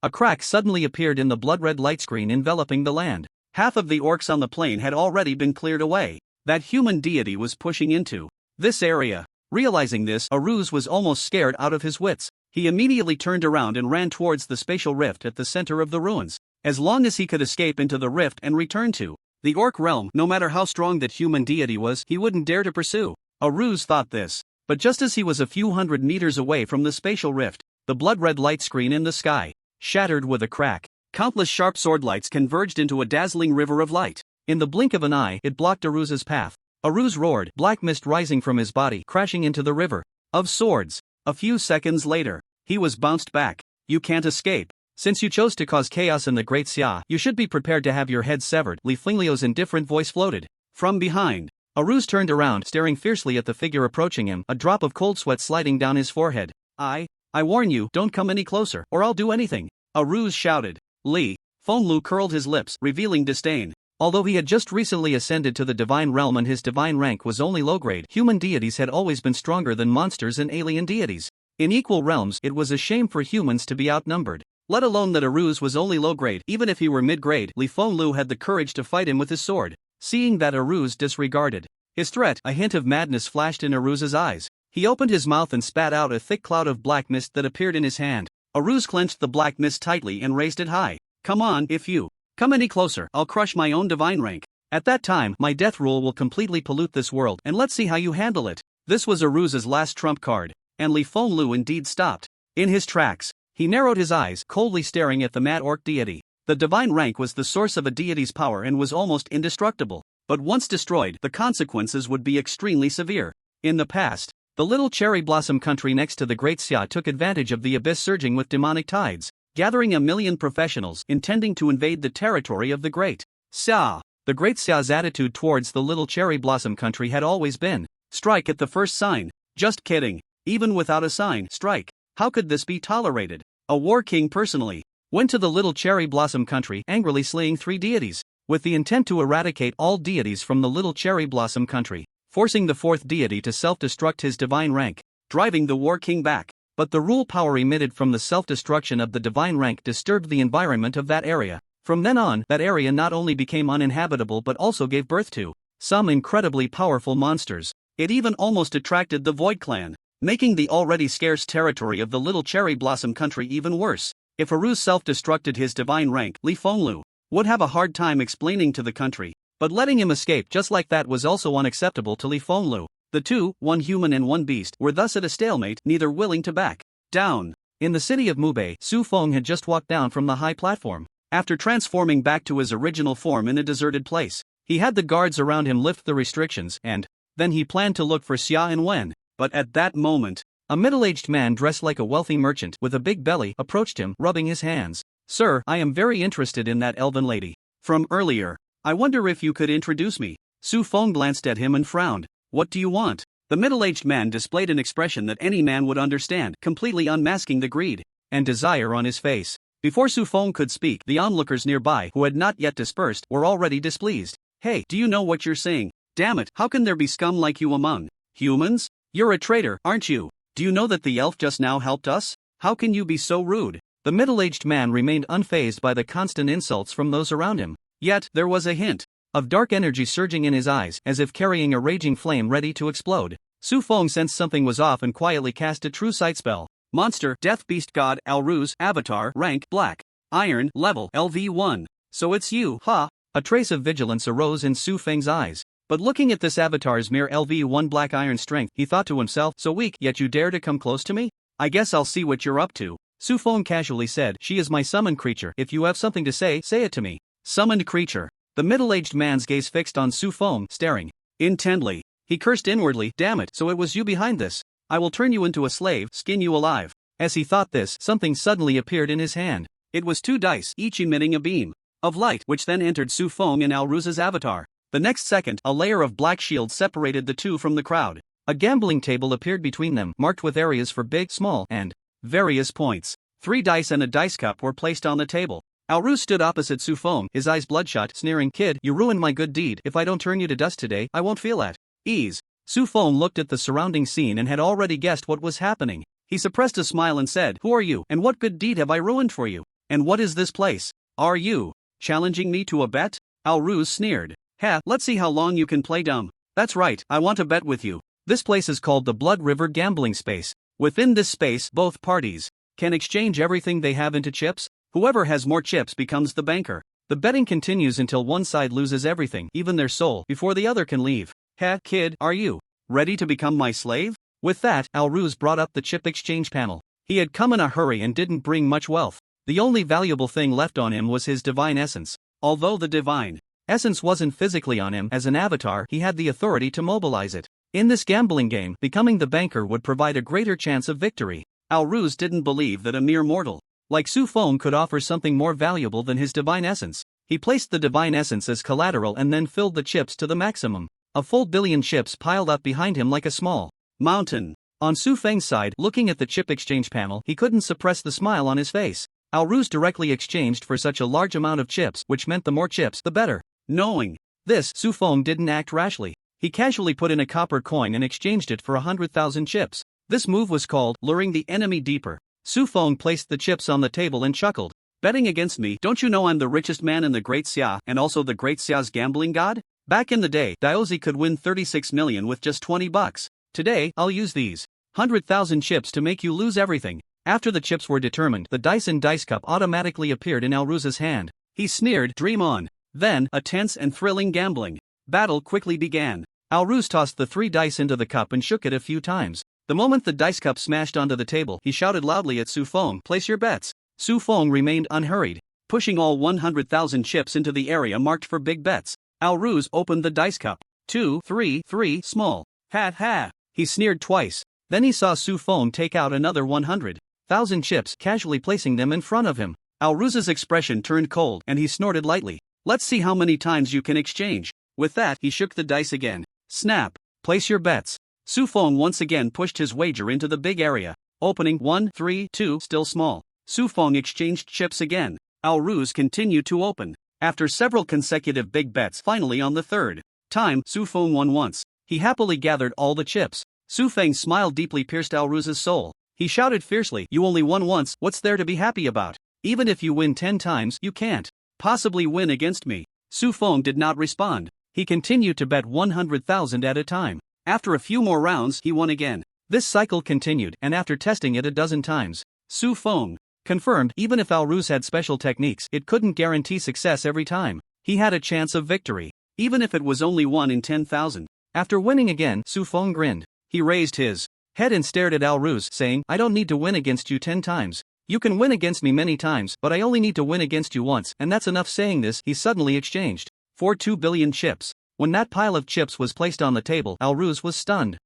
a crack suddenly appeared in the blood-red light screen enveloping the land. Half of the orcs on the plain had already been cleared away. That human deity was pushing into this area. Realizing this, Aruz was almost scared out of his wits. He immediately turned around and ran towards the spatial rift at the center of the ruins. as long as he could escape into the rift and return to the orc realm. No matter how strong that human deity was, he wouldn't dare to pursue. Aruz thought this. But just as he was a few hundred meters away from the spatial rift, the blood-red light screen in the sky shattered with a crack. Countless sharp sword lights converged into a dazzling river of light. In the blink of an eye, it blocked Aruz's path. Aruz roared, black mist rising from his body, crashing into the river of swords. A few seconds later, he was bounced back. You can't escape. Since you chose to cause chaos in the Great Xia, you should be prepared to have your head severed. Li Fenglio's indifferent voice floated from behind. Aruz turned around, staring fiercely at the figure approaching him, a drop of cold sweat sliding down his forehead. I warn you, don't come any closer, or I'll do anything. Aruz shouted. Li Fenglio curled his lips, revealing disdain. Although he had just recently ascended to the divine realm and his divine rank was only low-grade, human deities had always been stronger than monsters and alien deities. In equal realms, it was a shame for humans to be outnumbered. Let alone that Aruz was only low-grade. Even if he were mid-grade, Li Fenglio had the courage to fight him with his sword. Seeing that Aruz disregarded his threat, a hint of madness flashed in Aruz's eyes. He opened his mouth and spat out a thick cloud of black mist that appeared in his hand. Aruz clenched the black mist tightly and raised it high. Come on, if you come any closer, I'll crush my own divine rank. At that time, my death rule will completely pollute this world, and let's see how you handle it. This was Aruz's last trump card, and Li Fenglio indeed stopped in his tracks. He narrowed his eyes, coldly staring at the mad orc deity. The divine rank was the source of a deity's power and was almost indestructible. But once destroyed, the consequences would be extremely severe. In the past, the little cherry blossom country next to the Great Xia took advantage of the abyss surging with demonic tides, gathering 1 million professionals intending to invade the territory of the Great Xia. The Great Xia's attitude towards the little cherry blossom country had always been, strike at the first sign. Just kidding. Even without a sign, strike. How could this be tolerated? A war king personally went to the little cherry blossom country, angrily slaying 3 deities, with the intent to eradicate all deities from the little cherry blossom country, forcing the 4th deity to self-destruct his divine rank, driving the war king back. But the rule power emitted from the self-destruction of the divine rank disturbed the environment of that area. From then on, that area not only became uninhabitable but also gave birth to some incredibly powerful monsters. It even almost attracted the Void Clan, making the already scarce territory of the little cherry blossom country even worse. If Aruz self-destructed his divine rank, Li Fenglio would have a hard time explaining to the country. But letting him escape just like that was also unacceptable to Li Fenglio. The two, one human and one beast, were thus at a stalemate, neither willing to back down. In the city of Mubei, Su Feng had just walked down from the high platform. After transforming back to his original form in a deserted place, he had the guards around him lift the restrictions and then he planned to look for Xia and Wen. But at that moment, a middle-aged man dressed like a wealthy merchant with a big belly approached him, rubbing his hands. Sir, I am very interested in that elven lady from earlier. I wonder if you could introduce me. Su Feng glanced at him and frowned. What do you want? The middle-aged man displayed an expression that any man would understand, completely unmasking the greed and desire on his face. Before Su Feng could speak, the onlookers nearby, who had not yet dispersed, were already displeased. Hey, do you know what you're saying? Damn it, how can there be scum like you among humans? You're a traitor, aren't you? Do you know that the elf just now helped us? How can you be so rude? The middle-aged man remained unfazed by the constant insults from those around him. Yet, there was a hint of dark energy surging in his eyes, as if carrying a raging flame ready to explode. Su Feng sensed something was off and quietly cast a true sight spell. Monster, Death Beast God, Alruz, Avatar, Rank, Black, Iron, Level, LV1. So it's you, huh? A trace of vigilance arose in Su Feng's eyes. But looking at this avatar's mere LV1 black iron strength, he thought to himself, so weak, yet you dare to come close to me? I guess I'll see what you're up to. Su Feng casually said, she is my summoned creature. If you have something to say it to me. Summoned creature. The middle-aged man's gaze fixed on Su Feng, staring intently. He cursed inwardly, damn it, so it was you behind this. I will turn you into a slave, skin you alive. As he thought this, something suddenly appeared in his hand. It was 2 dice, each emitting a beam of light, which then entered Su Feng and Alruz's avatar. The next second, a layer of black shield separated the two from the crowd. A gambling table appeared between them, marked with areas for big, small, and various points. 3 dice and a dice cup were placed on the table. Alruz stood opposite Su Feng, his eyes bloodshot, sneering, kid, you ruined my good deed. If I don't turn you to dust today, I won't feel at ease. Su Feng looked at the surrounding scene and had already guessed what was happening. He suppressed a smile and said, who are you, and what good deed have I ruined for you? And what is this place? Are you challenging me to a bet? Alruz sneered. Ha, let's see how long you can play dumb. That's right, I want to bet with you. This place is called the Blood River Gambling Space. Within this space, both parties can exchange everything they have into chips. Whoever has more chips becomes the banker. The betting continues until one side loses everything, even their soul, before the other can leave. Heh, kid, are you ready to become my slave? With that, Alruz brought up the chip exchange panel. He had come in a hurry and didn't bring much wealth. The only valuable thing left on him was his divine essence. Although the divine essence wasn't physically on him as an avatar, he had the authority to mobilize it. In this gambling game, becoming the banker would provide a greater chance of victory. Alruz didn't believe that a mere mortal like Su Feng could offer something more valuable than his divine essence. He placed the divine essence as collateral and then filled the chips to the maximum. A full billion chips piled up behind him like a small mountain. On Su Feng's side, looking at the chip exchange panel, he couldn't suppress the smile on his face. Alruz directly exchanged for such a large amount of chips, which meant the more chips, the better. Knowing this, Su Feng didn't act rashly. He casually put in a copper coin and exchanged it for 100,000 chips. This move was called luring the enemy deeper. Su Feng placed the chips on the table and chuckled. Betting against me? Don't you know I'm the richest man in the Great Xia and also the Great Xia's gambling god? Back in the day, Daozi could win 36 million with just 20 bucks. Today, I'll use these 100,000 chips to make you lose everything. After the chips were determined, the dice and dice cup automatically appeared in Alruz's hand. He sneered, "Dream on." Then, a tense and thrilling gambling battle quickly began. Alruz tossed the 3 dice into the cup and shook it a few times. The moment the dice cup smashed onto the table, he shouted loudly at Su Feng, "Place your bets." Su Feng remained unhurried, pushing all 100,000 chips into the area marked for big bets. Alruz opened the dice cup. 2, 3, 3, small. Ha ha. He sneered twice. Then he saw Su Feng take out another 100,000 chips, casually placing them in front of him. Alruz's expression turned cold and he snorted lightly. "Let's see how many times you can exchange." With that, he shook the dice again. Snap. "Place your bets." Su Feng once again pushed his wager into the big area. Opening 1, 3, 2, still small. Su Feng exchanged chips again. Alruz continued to open. After several consecutive big bets, finally on the third time, Su Feng won once. He happily gathered all the chips. Su Feng's smile deeply pierced Alruz's soul. He shouted fiercely, "You only won once, what's there to be happy about? Even if you win 10 times, you can't possibly win against me." Su Feng did not respond. He continued to bet 100,000 at a time. After a few more rounds, he won again. This cycle continued, and after testing it a dozen times, Su Feng confirmed even if Alruz had special techniques, it couldn't guarantee success every time. He had a chance of victory, even if it was only 1 in 10,000. After winning again, Su Feng grinned. He raised his head and stared at Alruz, saying, "I don't need to win against you 10 times. You can win against me many times, but I only need to win against you once, and that's enough." Saying this, he suddenly exchanged for 2 billion chips. When that pile of chips was placed on the table, Alruz was stunned.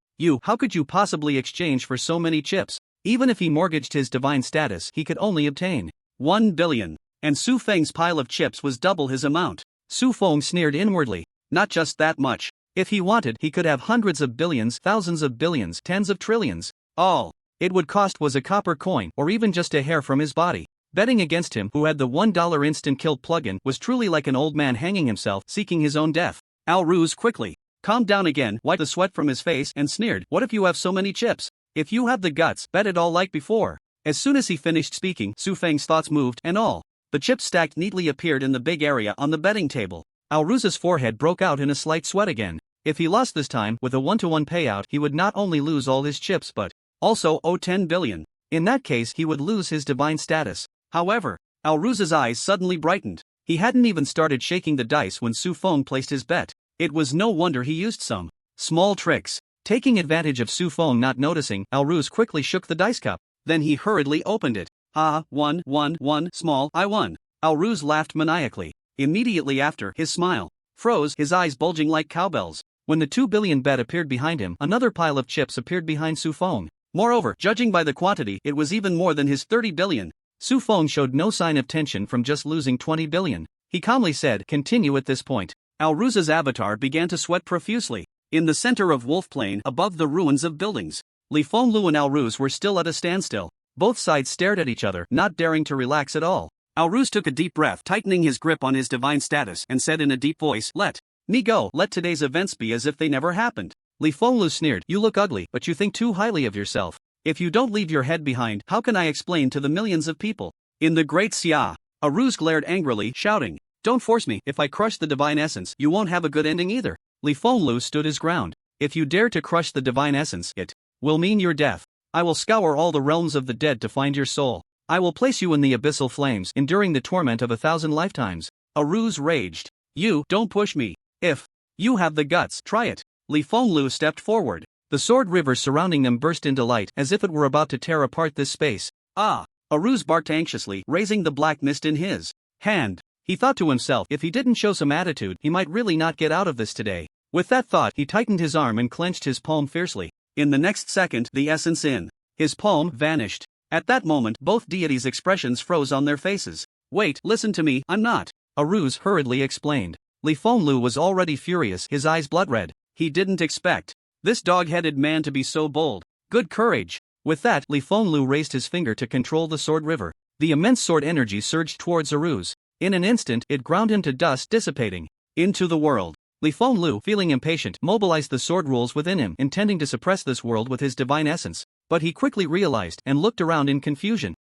How could you possibly exchange for so many chips? Even if he mortgaged his divine status, he could only obtain 1 billion. And Su Feng's pile of chips was double his amount. Su Feng sneered inwardly. Not just that much. If he wanted, he could have hundreds of billions, thousands of billions, tens of trillions. All it would cost was a copper coin, or even just a hair from his body. Betting against him, who had the $1 instant kill plugin, was truly like an old man hanging himself, seeking his own death. Alruz quickly calmed down again, wiped the sweat from his face, and sneered, "What if you have so many chips? If you have the guts, bet it all like before." As soon as he finished speaking, Su Feng's thoughts moved, and all the chips stacked neatly appeared in the big area on the betting table. Alruz's forehead broke out in a slight sweat again. If he lost this time, with a 1-to-1 payout, he would not only lose all his chips but also owe 10 billion. In that case, he would lose his divine status. However, Alruz's eyes suddenly brightened. He hadn't even started shaking the dice when Su Feng placed his bet. It was no wonder he used some small tricks. Taking advantage of Su Feng not noticing, Alruz quickly shook the dice cup. Then he hurriedly opened it. "Ah, 1, 1, 1, small, I won." Alruz laughed maniacally. Immediately after, his smile froze, his eyes bulging like cowbells. When the 2 billion bet appeared behind him, another pile of chips appeared behind Su Feng. Moreover, judging by the quantity, it was even more than his 30 billion. Su Feng showed no sign of tension from just losing 20 billion. He calmly said, "Continue at this point." Alruz's avatar began to sweat profusely. In the center of Wolf Plain, above the ruins of buildings, Li Fenglu and Alruz were still at a standstill. Both sides stared at each other, not daring to relax at all. Alruz took a deep breath, tightening his grip on his divine status, and said in a deep voice, "Let me go. Let today's events be as if they never happened." Li Fenglu sneered, "You look ugly, but you think too highly of yourself. If you don't leave your head behind, how can I explain to the millions of people in the Great Xia?" Alruz glared angrily, shouting, "Don't force me. If I crush the divine essence, you won't have a good ending either." Li Fenglu stood his ground. "If you dare to crush the divine essence, it will mean your death. I will scour all the realms of the dead to find your soul." I will place you in the abyssal flames, enduring the torment of 1,000 lifetimes. Aruz raged. You, don't push me. If you have the guts, try it. Li Fenglu stepped forward. The sword river surrounding them burst into light as if it were about to tear apart this space. Ah! Aruz barked anxiously, raising the black mist in his hand. He thought to himself, if he didn't show some attitude, he might really not get out of this today. With that thought, he tightened his arm and clenched his palm fiercely. In the next second, the essence in his palm vanished. At that moment, both deities' expressions froze on their faces. Wait, listen to me, I'm not. Aruz hurriedly explained. Li Fenglu was already furious, his eyes blood-red. He didn't expect this dog-headed man to be so bold. Good courage. With that, Li Fenglu raised his finger to control the sword river. The immense sword energy surged towards Aruz. In an instant, it ground him to dust, dissipating into the world. Li Fenglu, feeling impatient, mobilized the sword rules within him, intending to suppress this world with his divine essence. But he quickly realized and looked around in confusion.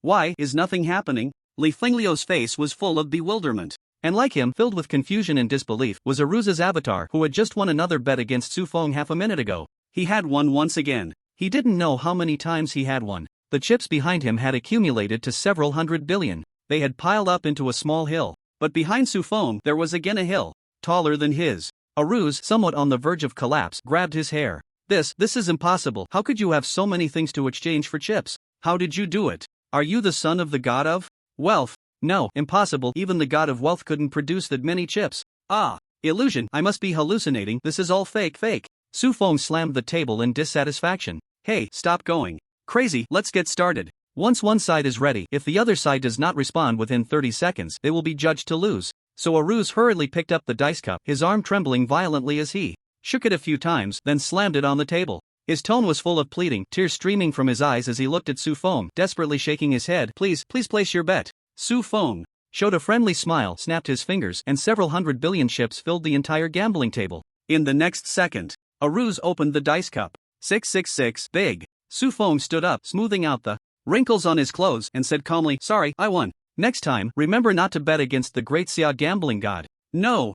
Why is nothing happening? Li Fenglio's face was full of bewilderment. And like him, filled with confusion and disbelief, was Aruz's avatar, who had just won another bet against Su Feng half a minute ago. He had won once again. He didn't know how many times he had won. The chips behind him had accumulated to several hundred billion. They had piled up into a small hill. But behind Su Feng, there was again a hill, taller than his. Aruz, somewhat on the verge of collapse, grabbed his hair. This is impossible. How could you have so many things to exchange for chips? How did you do it? Are you the son of the god of wealth? No, impossible. Even the god of wealth couldn't produce that many chips. Ah, illusion. I must be hallucinating. This is all fake. Su Feng slammed the table in dissatisfaction. Hey, stop going crazy. Let's get started. Once one side is ready, if the other side does not respond within 30 seconds, they will be judged to lose. So Aruz hurriedly picked up the dice cup, his arm trembling violently as he shook it a few times, then slammed it on the table. His tone was full of pleading, tears streaming from his eyes as he looked at Su Feng, desperately shaking his head. Please place your bet. Su Feng showed a friendly smile, snapped his fingers, and several hundred billion chips filled the entire gambling table. In the next second, Aruz opened the dice cup. 666, big. Su Feng stood up, smoothing out the wrinkles on his clothes, and said calmly, sorry, I won. Next time, remember not to bet against the great Xia gambling god. No.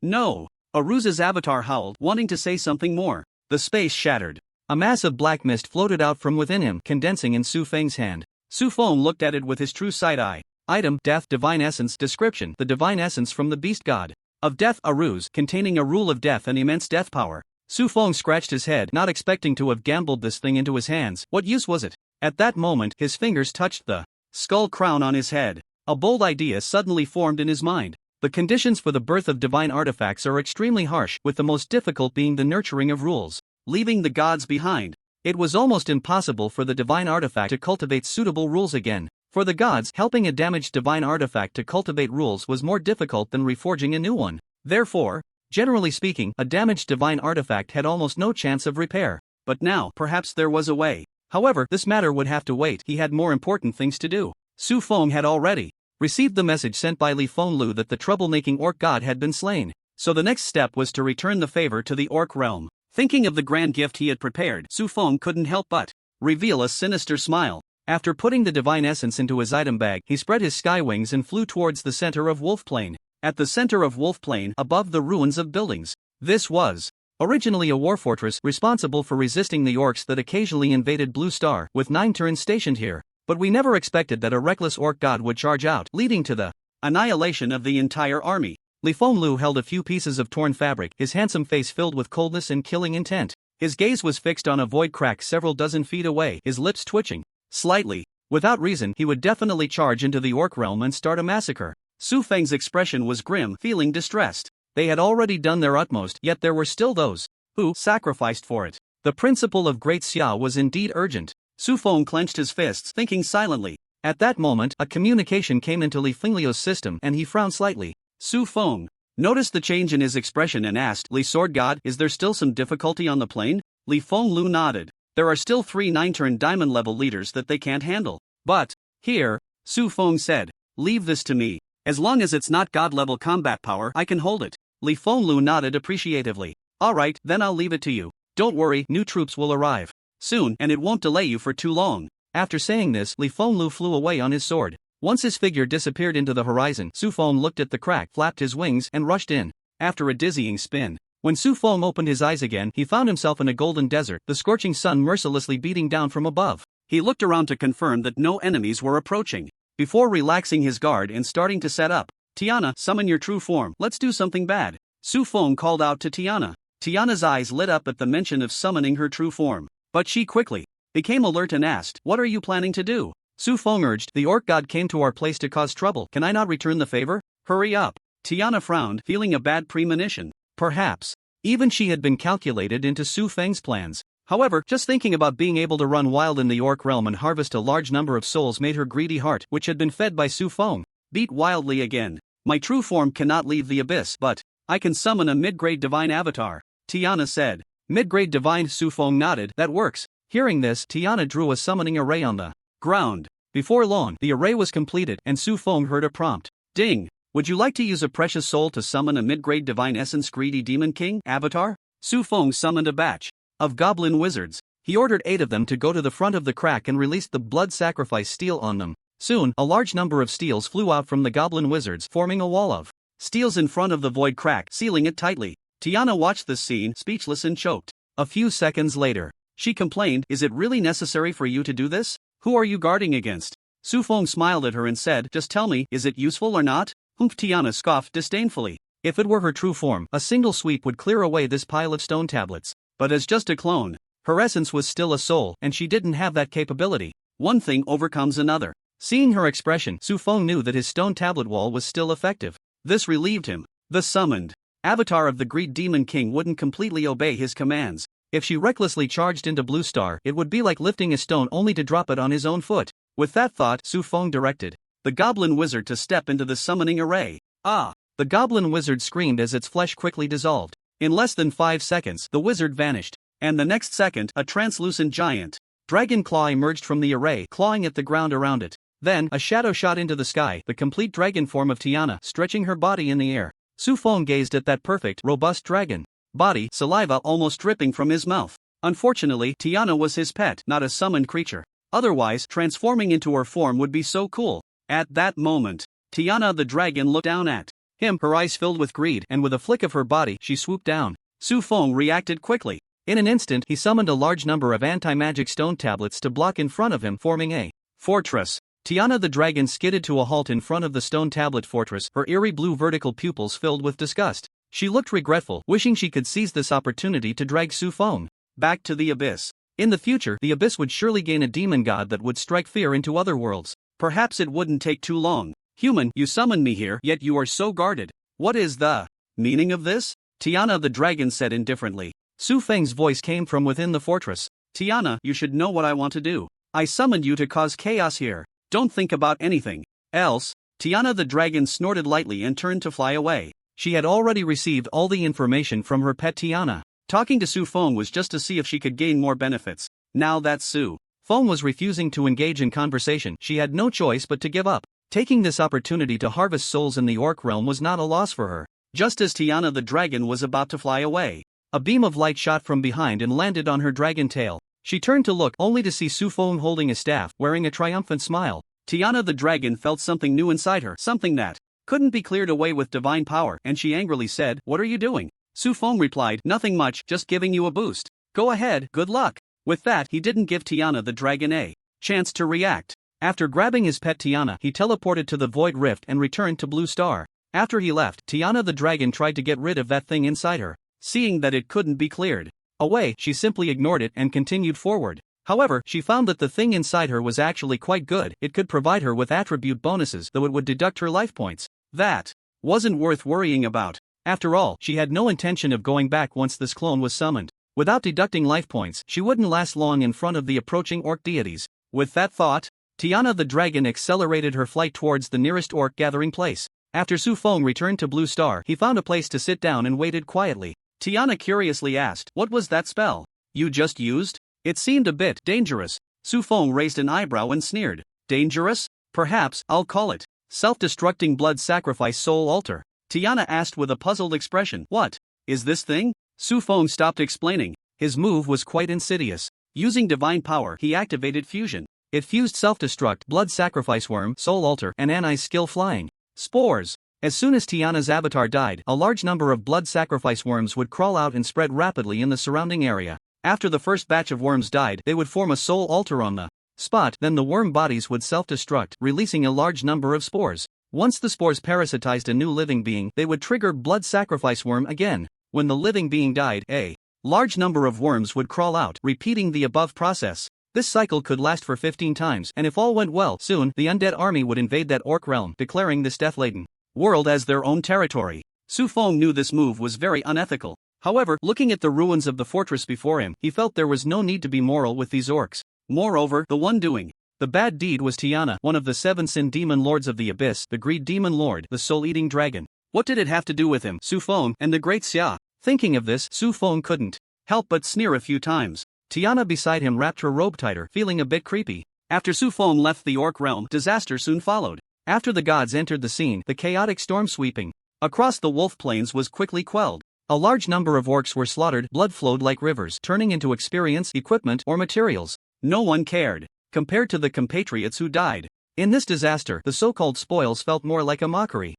Aruz's avatar howled, wanting to say something more. The space shattered. A mass of black mist floated out from within him, condensing in Su Feng's hand. Su Feng looked at it with his true side eye. Item, death, divine essence, description, the divine essence from the beast god of death, Aruz, containing a rule of death and immense death power. Su Feng scratched his head, not expecting to have gambled this thing into his hands. What use was it? At that moment, his fingers touched the skull crown on his head. A bold idea suddenly formed in his mind. The conditions for the birth of divine artifacts are extremely harsh, with the most difficult being the nurturing of rules. Leaving the gods behind, it was almost impossible for the divine artifact to cultivate suitable rules again. For the gods, helping a damaged divine artifact to cultivate rules was more difficult than reforging a new one. Therefore, generally speaking, a damaged divine artifact had almost no chance of repair. But now, perhaps there was a way. However, this matter would have to wait. He had more important things to do. Su Feng had already received the message sent by Li Fenglu that the troublemaking orc god had been slain. So the next step was to return the favor to the orc realm. Thinking of the grand gift he had prepared, Su Feng couldn't help but reveal a sinister smile. After putting the divine essence into his item bag, he spread his sky wings and flew towards the center of Wolf Plain. At the center of Wolf Plain, above the ruins of buildings, this was originally a war fortress responsible for resisting the orcs that occasionally invaded Blue Star, with 9 turns stationed here. But we never expected that a reckless orc god would charge out, leading to the annihilation of the entire army. Li Fenglu held a few pieces of torn fabric, his handsome face filled with coldness and killing intent. His gaze was fixed on a void crack several dozen feet away, his lips twitching slightly. Without reason, he would definitely charge into the orc realm and start a massacre. Su Feng's expression was grim, feeling distressed. They had already done their utmost, yet there were still those who sacrificed for it. The principle of Great Xia was indeed urgent. Su Feng clenched his fists, thinking silently. At that moment, a communication came into Li Fenglio's system and he frowned slightly. Su Feng noticed the change in his expression and asked, Li Sword God, is there still some difficulty on the plane? Li Fenglu nodded. There are still 3 9-turn diamond level leaders that they can't handle. But here, Su Feng said, leave this to me. As long as it's not god level combat power, I can hold it. Li Fenglu nodded appreciatively. Alright, then I'll leave it to you. Don't worry, new troops will arrive soon, and it won't delay you for too long. After saying this, Li Fenglu flew away on his sword. Once his figure disappeared into the horizon, Su Feng looked at the crack, flapped his wings, and rushed in. After a dizzying spin, when Su Feng opened his eyes again, he found himself in a golden desert, the scorching sun mercilessly beating down from above. He looked around to confirm that no enemies were approaching. Before relaxing his guard and starting to set up, Tiana, summon your true form, let's do something bad. Su Feng called out to Tiana. Tiana's eyes lit up at the mention of summoning her true form, but she quickly became alert and asked, what are you planning to do? Su Feng urged, the orc god came to our place to cause trouble, can I not return the favor? Hurry up. Tiana frowned, feeling a bad premonition. Perhaps even she had been calculated into Su Feng's plans. However, just thinking about being able to run wild in the orc realm and harvest a large number of souls made her greedy heart, which had been fed by Su Feng, beat wildly again. My true form cannot leave the abyss, but I can summon a mid-grade divine avatar, Tiana said. Mid-grade divine? Su Feng nodded, that works. Hearing this, Tiana drew a summoning array on the ground. Before long, the array was completed and Su Feng heard a prompt. Ding! Would you like to use a precious soul to summon a mid-grade divine essence greedy demon king avatar? Su Feng summoned a batch of goblin wizards. He ordered 8 of them to go to the front of the crack and released the blood sacrifice steel on them. Soon, a large number of steels flew out from the goblin wizards, forming a wall of steels in front of the void crack, sealing it tightly. Tiana watched this scene, speechless and choked. A few seconds later, she complained, is it really necessary for you to do this? Who are you guarding against? Su Feng smiled at her and said, just tell me, is it useful or not? Humph! Tiana scoffed disdainfully. If it were her true form, a single sweep would clear away this pile of stone tablets. But as just a clone, her essence was still a soul, and she didn't have that capability. One thing overcomes another. Seeing her expression, Su Feng knew that his stone tablet wall was still effective. This relieved him. The summoned avatar of the Greed Demon King wouldn't completely obey his commands. If she recklessly charged into Blue Star, it would be like lifting a stone only to drop it on his own foot. With that thought, Su Feng directed the Goblin Wizard to step into the summoning array. Ah! The Goblin Wizard screamed as its flesh quickly dissolved. In less than 5 seconds, the wizard vanished. And the next second, a translucent giant dragon claw emerged from the array, clawing at the ground around it. Then, a shadow shot into the sky, the complete dragon form of Tiana, stretching her body in the air. Su Feng gazed at that perfect, robust dragon body, saliva almost dripping from his mouth. Unfortunately, Tiana was his pet, not a summoned creature. Otherwise, transforming into her form would be so cool. At that moment, Tiana the dragon looked down at him, her eyes filled with greed, and with a flick of her body, she swooped down. Su Feng reacted quickly. In an instant, he summoned a large number of anti-magic stone tablets to block in front of him, forming a fortress. Tiana the dragon skidded to a halt in front of the stone tablet fortress, her eerie blue vertical pupils filled with disgust. She looked regretful, wishing she could seize this opportunity to drag Su Feng back to the abyss. In the future, the abyss would surely gain a demon god that would strike fear into other worlds. Perhaps it wouldn't take too long. Human, you summoned me here, yet you are so guarded. What is the meaning of this? Tiana the dragon said indifferently. Su Feng's voice came from within the fortress. Tiana, you should know what I want to do. I summoned you to cause chaos here. Don't think about anything else. Tiana the dragon snorted lightly and turned to fly away. She had already received all the information from her pet Tiana. Talking to Su Feng was just to see if she could gain more benefits. Now that Su Feng was refusing to engage in conversation, she had no choice but to give up. Taking this opportunity to harvest souls in the orc realm was not a loss for her. Just as Tiana the dragon was about to fly away, a beam of light shot from behind and landed on her dragon tail. She turned to look, only to see Su Feng holding a staff, wearing a triumphant smile. Tiana the dragon felt something new inside her, something that couldn't be cleared away with divine power, and she angrily said, "What are you doing?" Su Feng replied, "Nothing much, just giving you a boost. Go ahead, good luck." With that, he didn't give Tiana the dragon a chance to react. After grabbing his pet Tiana, he teleported to the Void Rift and returned to Blue Star. After he left, Tiana the dragon tried to get rid of that thing inside her. Seeing that it couldn't be cleared away, she simply ignored it and continued forward. However, she found that the thing inside her was actually quite good. It could provide her with attribute bonuses, though it would deduct her life points. That wasn't worth worrying about. After all, she had no intention of going back once this clone was summoned. Without deducting life points, she wouldn't last long in front of the approaching orc deities. With that thought, Tiana the dragon accelerated her flight towards the nearest orc gathering place. After Su Feng returned to Blue Star, he found a place to sit down and waited quietly. Tiana curiously asked, "What was that spell you just used? It seemed a bit dangerous." Su Feng raised an eyebrow and sneered. "Dangerous? Perhaps I'll call it self-destructing blood sacrifice soul altar." Tiana asked with a puzzled expression, "What is this thing?" Su Feng stopped explaining. His move was quite insidious. Using divine power, he activated fusion. It fused self-destruct, blood sacrifice worm, soul altar, and Anai's skill flying spores. As soon as Tiana's avatar died, a large number of blood sacrifice worms would crawl out and spread rapidly in the surrounding area. After the first batch of worms died, they would form a soul altar on the spot, then the worm bodies would self-destruct, releasing a large number of spores. Once the spores parasitized a new living being, they would trigger blood sacrifice worm again. When the living being died, a large number of worms would crawl out, repeating the above process. This cycle could last for 15 times, and if all went well, soon the undead army would invade that orc realm, declaring this death-laden world as their own territory. Su Feng knew this move was very unethical. However, looking at the ruins of the fortress before him, he felt there was no need to be moral with these orcs. Moreover, the one doing the bad deed was Tiana, one of the 7 sin demon lords of the abyss, the greed demon lord, the soul-eating dragon. What did it have to do with him, Su Feng, and the great Xia? Thinking of this, Su Feng couldn't help but sneer a few times. Tiana beside him wrapped her robe tighter, feeling a bit creepy. After Su Feng left the orc realm, disaster soon followed. After the gods entered the scene, the chaotic storm sweeping across the wolf plains was quickly quelled. A large number of orcs were slaughtered, blood flowed like rivers, turning into experience, equipment, or materials. No one cared, compared to the compatriots who died. In this disaster, the so-called spoils felt more like a mockery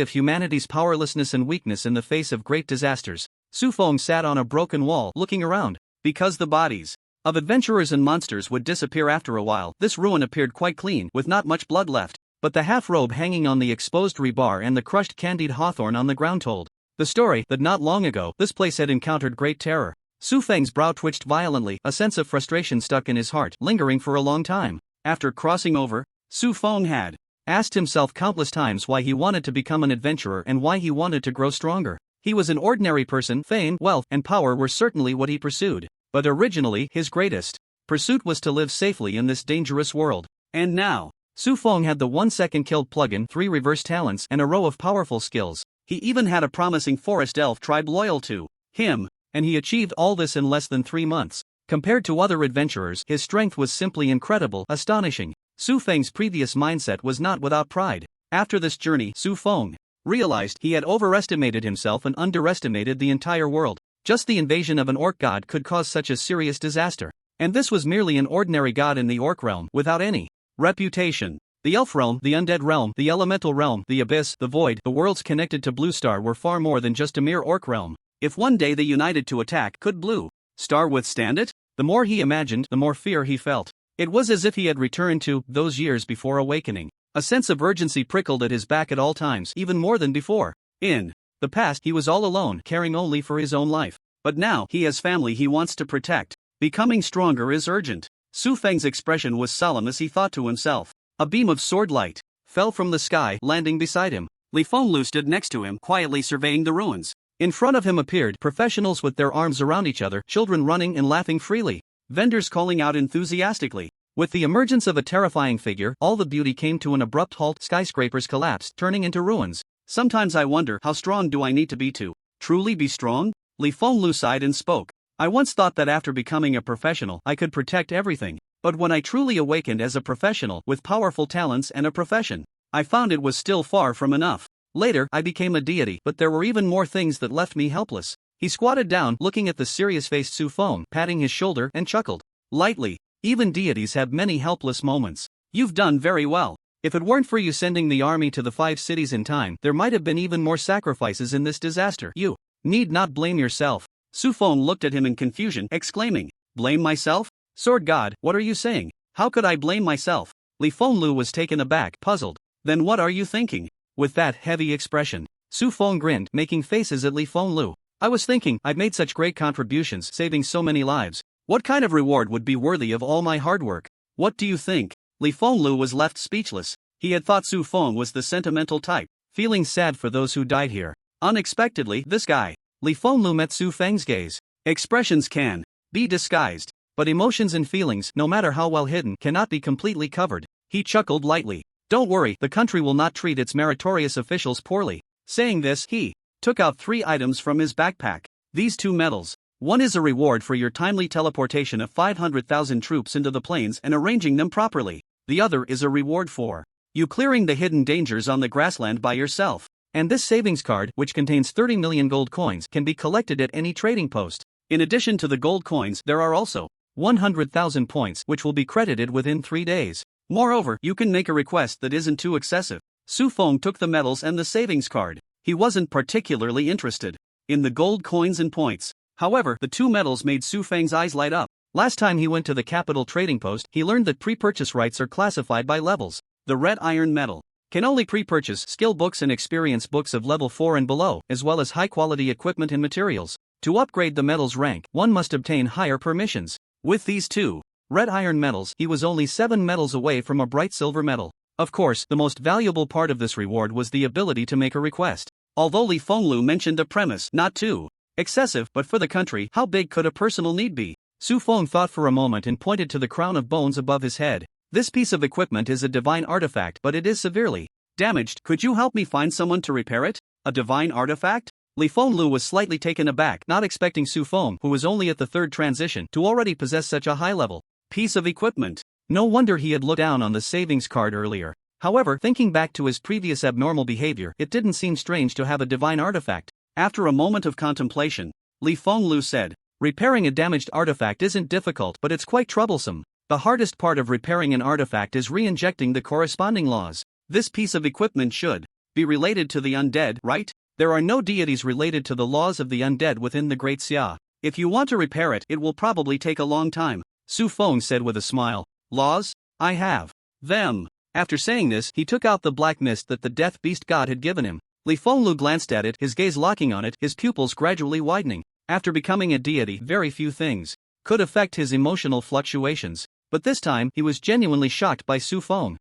of humanity's powerlessness and weakness in the face of great disasters. Su Feng sat on a broken wall, looking around. Because the bodies of adventurers and monsters would disappear after a while, this ruin appeared quite clean, with not much blood left. But the half-robe hanging on the exposed rebar and the crushed candied hawthorn on the ground told the story that not long ago, this place had encountered great terror. Su Feng's brow twitched violently, a sense of frustration stuck in his heart, lingering for a long time. After crossing over, Su Feng had asked himself countless times why he wanted to become an adventurer and why he wanted to grow stronger. He was an ordinary person, fame, wealth, and power were certainly what he pursued. But originally, his greatest pursuit was to live safely in this dangerous world. And now, Su Feng had the 1-second kill plugin, 3 reverse talents, and a row of powerful skills. He even had a promising forest elf tribe loyal to him, and he achieved all this in less than 3 months. Compared to other adventurers, his strength was simply incredible, astonishing. Su Feng's previous mindset was not without pride. After this journey, Su Feng realized he had overestimated himself and underestimated the entire world. Just the invasion of an orc god could cause such a serious disaster. And this was merely an ordinary god in the orc realm, without any reputation. The elf realm, the undead realm, the elemental realm, the abyss, the void, the worlds connected to Blue Star were far more than just a mere orc realm. If one day they united to attack, could Blue Star withstand it? The more he imagined, the more fear he felt. It was as if he had returned to those years before awakening. A sense of urgency prickled at his back at all times, even more than before. In the past, he was all alone, caring only for his own life. But now, he has family he wants to protect. Becoming stronger is urgent. Su Feng's expression was solemn as he thought to himself. A beam of sword light fell from the sky, landing beside him. Li Fenglu stood next to him, quietly surveying the ruins. In front of him appeared professionals with their arms around each other, children running and laughing freely, vendors calling out enthusiastically. With the emergence of a terrifying figure, all the beauty came to an abrupt halt. Skyscrapers collapsed, turning into ruins. Sometimes I wonder, how strong do I need to be truly be strong? Li Fenglu sighed and spoke. I once thought that after becoming a professional, I could protect everything. But when I truly awakened as a professional with powerful talents and a profession, I found it was still far from enough. Later, I became a deity, but there were even more things that left me helpless. He squatted down, looking at the serious-faced Su Feng, patting his shoulder, and chuckled lightly. Even deities have many helpless moments. You've done very well. If it weren't for you sending the army to the 5 cities in time, there might have been even more sacrifices in this disaster. You need not blame yourself. Su Feng looked at him in confusion, exclaiming, blame myself? Sword God, what are you saying? How could I blame myself? Li Fenglu was taken aback, puzzled. Then what are you thinking? With that heavy expression, Su Feng grinned, making faces at Li Fenglu. I was thinking, I've made such great contributions, saving so many lives. What kind of reward would be worthy of all my hard work? What do you think? Li Fenglu was left speechless. He had thought Su Feng was the sentimental type, feeling sad for those who died here. Unexpectedly, this guy. Li Fenglu met Su Feng's gaze. Expressions can be disguised, but emotions and feelings, no matter how well hidden, cannot be completely covered. He chuckled lightly. Don't worry, the country will not treat its meritorious officials poorly. Saying this, he took out 3 items from his backpack. These 2 medals. One is a reward for your timely teleportation of 500,000 troops into the plains and arranging them properly. The other is a reward for you clearing the hidden dangers on the grassland by yourself. And this savings card, which contains 30 million gold coins, can be collected at any trading post. In addition to the gold coins, there are also 100,000 points, which will be credited within 3 days. Moreover, you can make a request that isn't too excessive. Su Feng took the medals and the savings card. He wasn't particularly interested in the gold coins and points. However, the 2 medals made Su Feng's eyes light up. Last time he went to the capital trading post, he learned that pre-purchase rights are classified by levels. The red iron medal can only pre-purchase skill books and experience books of level 4 and below, as well as high-quality equipment and materials. To upgrade the medal's rank, one must obtain higher permissions. With these two red iron medals, he was only 7 medals away from a bright silver medal. Of course, the most valuable part of this reward was the ability to make a request. Although Li Fenglu mentioned the premise not too excessive, but for the country, how big could a personal need be? Su Feng thought for a moment and pointed to the crown of bones above his head. This piece of equipment is a divine artifact, but it is severely damaged. Could you help me find someone to repair it? A divine artifact? Li Fenglu was slightly taken aback, not expecting Su Feng, who was only at the 3rd transition, to already possess such a high-level piece of equipment. No wonder he had looked down on the savings card earlier. However, thinking back to his previous abnormal behavior, it didn't seem strange to have a divine artifact. After a moment of contemplation, Li Fenglu said, repairing a damaged artifact isn't difficult, but it's quite troublesome. The hardest part of repairing an artifact is re-injecting the corresponding laws. This piece of equipment should be related to the undead, right? There are no deities related to the laws of the undead within the Great Xia. If you want to repair it, it will probably take a long time. Su Feng said with a smile. Laws? I have them. After saying this, he took out the black mist that the Death Beast God had given him. Li Fenglu glanced at it, his gaze locking on it, his pupils gradually widening. After becoming a deity, very few things could affect his emotional fluctuations. But this time, he was genuinely shocked by Su Feng.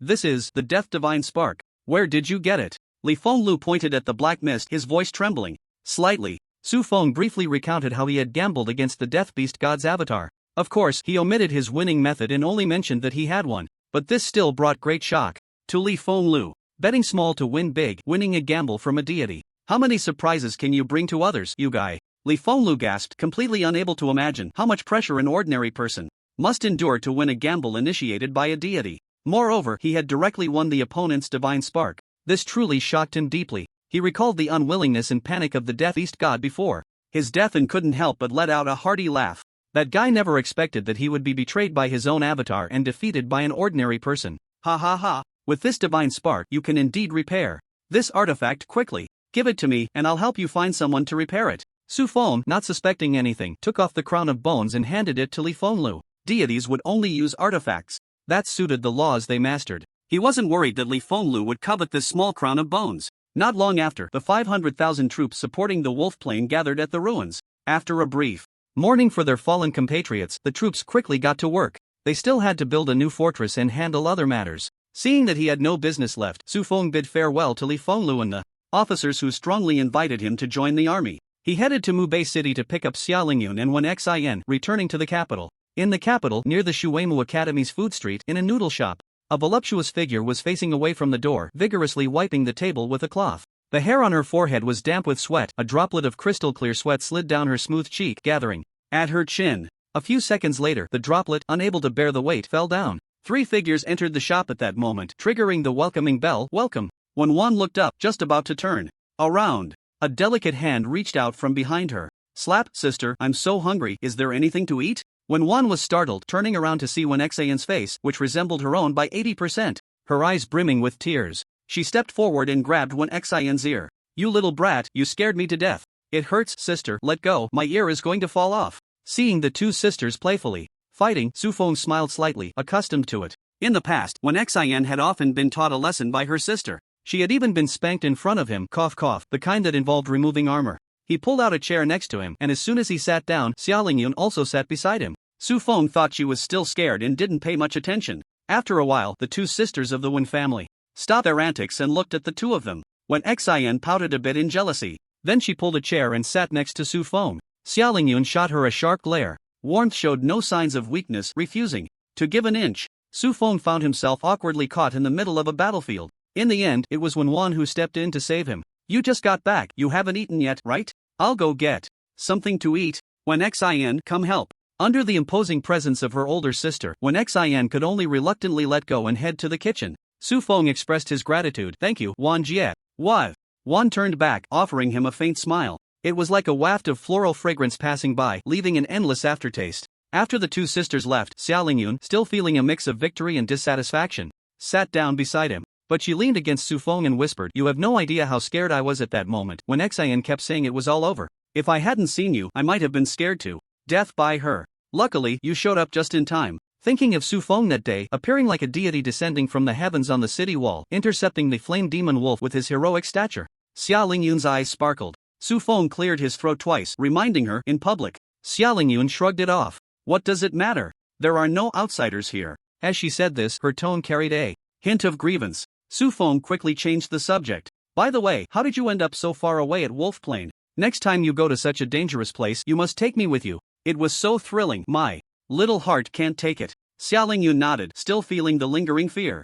This is the Death Divine Spark. Where did you get it? Li Fenglu pointed at the black mist, his voice trembling slightly. Su Feng briefly recounted how he had gambled against the Death Beast God's avatar. Of course, he omitted his winning method and only mentioned that he had one. But this still brought great shock to Li Fenglu. Betting small to win big, winning a gamble from a deity. How many surprises can you bring to others, you guy? Li Fenglu gasped, completely unable to imagine how much pressure an ordinary person must endure to win a gamble initiated by a deity. Moreover, he had directly won the opponent's divine spark. This truly shocked him deeply. He recalled the unwillingness and panic of the Death Beast God before his death and couldn't help but let out a hearty laugh. That guy never expected that he would be betrayed by his own avatar and defeated by an ordinary person. Ha ha ha. With this divine spark, you can indeed repair this artifact quickly. Give it to me, and I'll help you find someone to repair it. Su Feng, not suspecting anything, took off the crown of bones and handed it to Li Fenglu. Deities would only use artifacts that suited the laws they mastered. He wasn't worried that Li Fenglu would covet this small crown of bones. Not long after, the 500,000 troops supporting the wolf plane gathered at the ruins. After a brief mourning for their fallen compatriots, the troops quickly got to work. They still had to build a new fortress and handle other matters. Seeing that he had no business left, Su Feng bid farewell to Li Fenglu and the officers who strongly invited him to join the army. He headed to Mubei City to pick up Xia Lingyun and Wen Xin, returning to the capital. In the capital, near the Shuimu Academy's food street, in a noodle shop, a voluptuous figure was facing away from the door, vigorously wiping the table with a cloth. The hair on her forehead was damp with sweat, a droplet of crystal-clear sweat slid down her smooth cheek, gathering at her chin. A few seconds later, the droplet, unable to bear the weight, fell down. 3 figures entered the shop at that moment, triggering the welcoming bell, welcome. When Wan looked up, just about to turn around, a delicate hand reached out from behind her. Slap, sister, I'm so hungry, is there anything to eat? When Wan was startled, turning around to see Wen Xian's face, which resembled her own by 80%, her eyes brimming with tears, she stepped forward and grabbed Wen Xian's ear. You little brat, you scared me to death. It hurts, sister, let go, my ear is going to fall off. Seeing the 2 sisters playfully fighting, Su Feng smiled slightly, accustomed to it. In the past, Wen Xian had often been taught a lesson by her sister. She had even been spanked in front of him, cough cough, the kind that involved removing armor. He pulled out a chair next to him, and as soon as he sat down, Xia Lingyun also sat beside him. Su Feng thought she was still scared and didn't pay much attention. After a while, the 2 sisters of the Wen family stopped their antics and looked at the 2 of them. Wen Xian pouted a bit in jealousy. Then she pulled a chair and sat next to Su Feng. Xia Lingyun shot her a sharp glare. Warmth showed no signs of weakness, refusing to give an inch. Su Feng found himself awkwardly caught in the middle of a battlefield. In the end, it was Wen Wan who stepped in to save him. You just got back, you haven't eaten yet, right? I'll go get something to eat. Wen Xian, come help. Under the imposing presence of her older sister, Wen Xian could only reluctantly let go and head to the kitchen. Su Feng expressed his gratitude. Thank you, Wan Jie. What? Wan turned back, offering him a faint smile. It was like a waft of floral fragrance passing by, leaving an endless aftertaste. After the 2 sisters left, Xia Lingyun, still feeling a mix of victory and dissatisfaction, sat down beside him. But she leaned against Su Feng and whispered, you have no idea how scared I was at that moment. When Xian kept saying it was all over. If I hadn't seen you, I might have been scared to death by her. Luckily, you showed up just in time. Thinking of Su Feng that day, appearing like a deity descending from the heavens on the city wall, intercepting the flame demon wolf with his heroic stature. Xia Lingyun's eyes sparkled. Su Feng cleared his throat twice, reminding her, in public. Xia Lingyun shrugged it off. What does it matter? There are no outsiders here. As she said this, her tone carried a hint of grievance. Su Feng quickly changed the subject. By the way, how did you end up so far away at Wolf Plain? Next time you go to such a dangerous place, you must take me with you. It was so thrilling. My little heart can't take it. Xia Lingyun nodded, still feeling the lingering fear.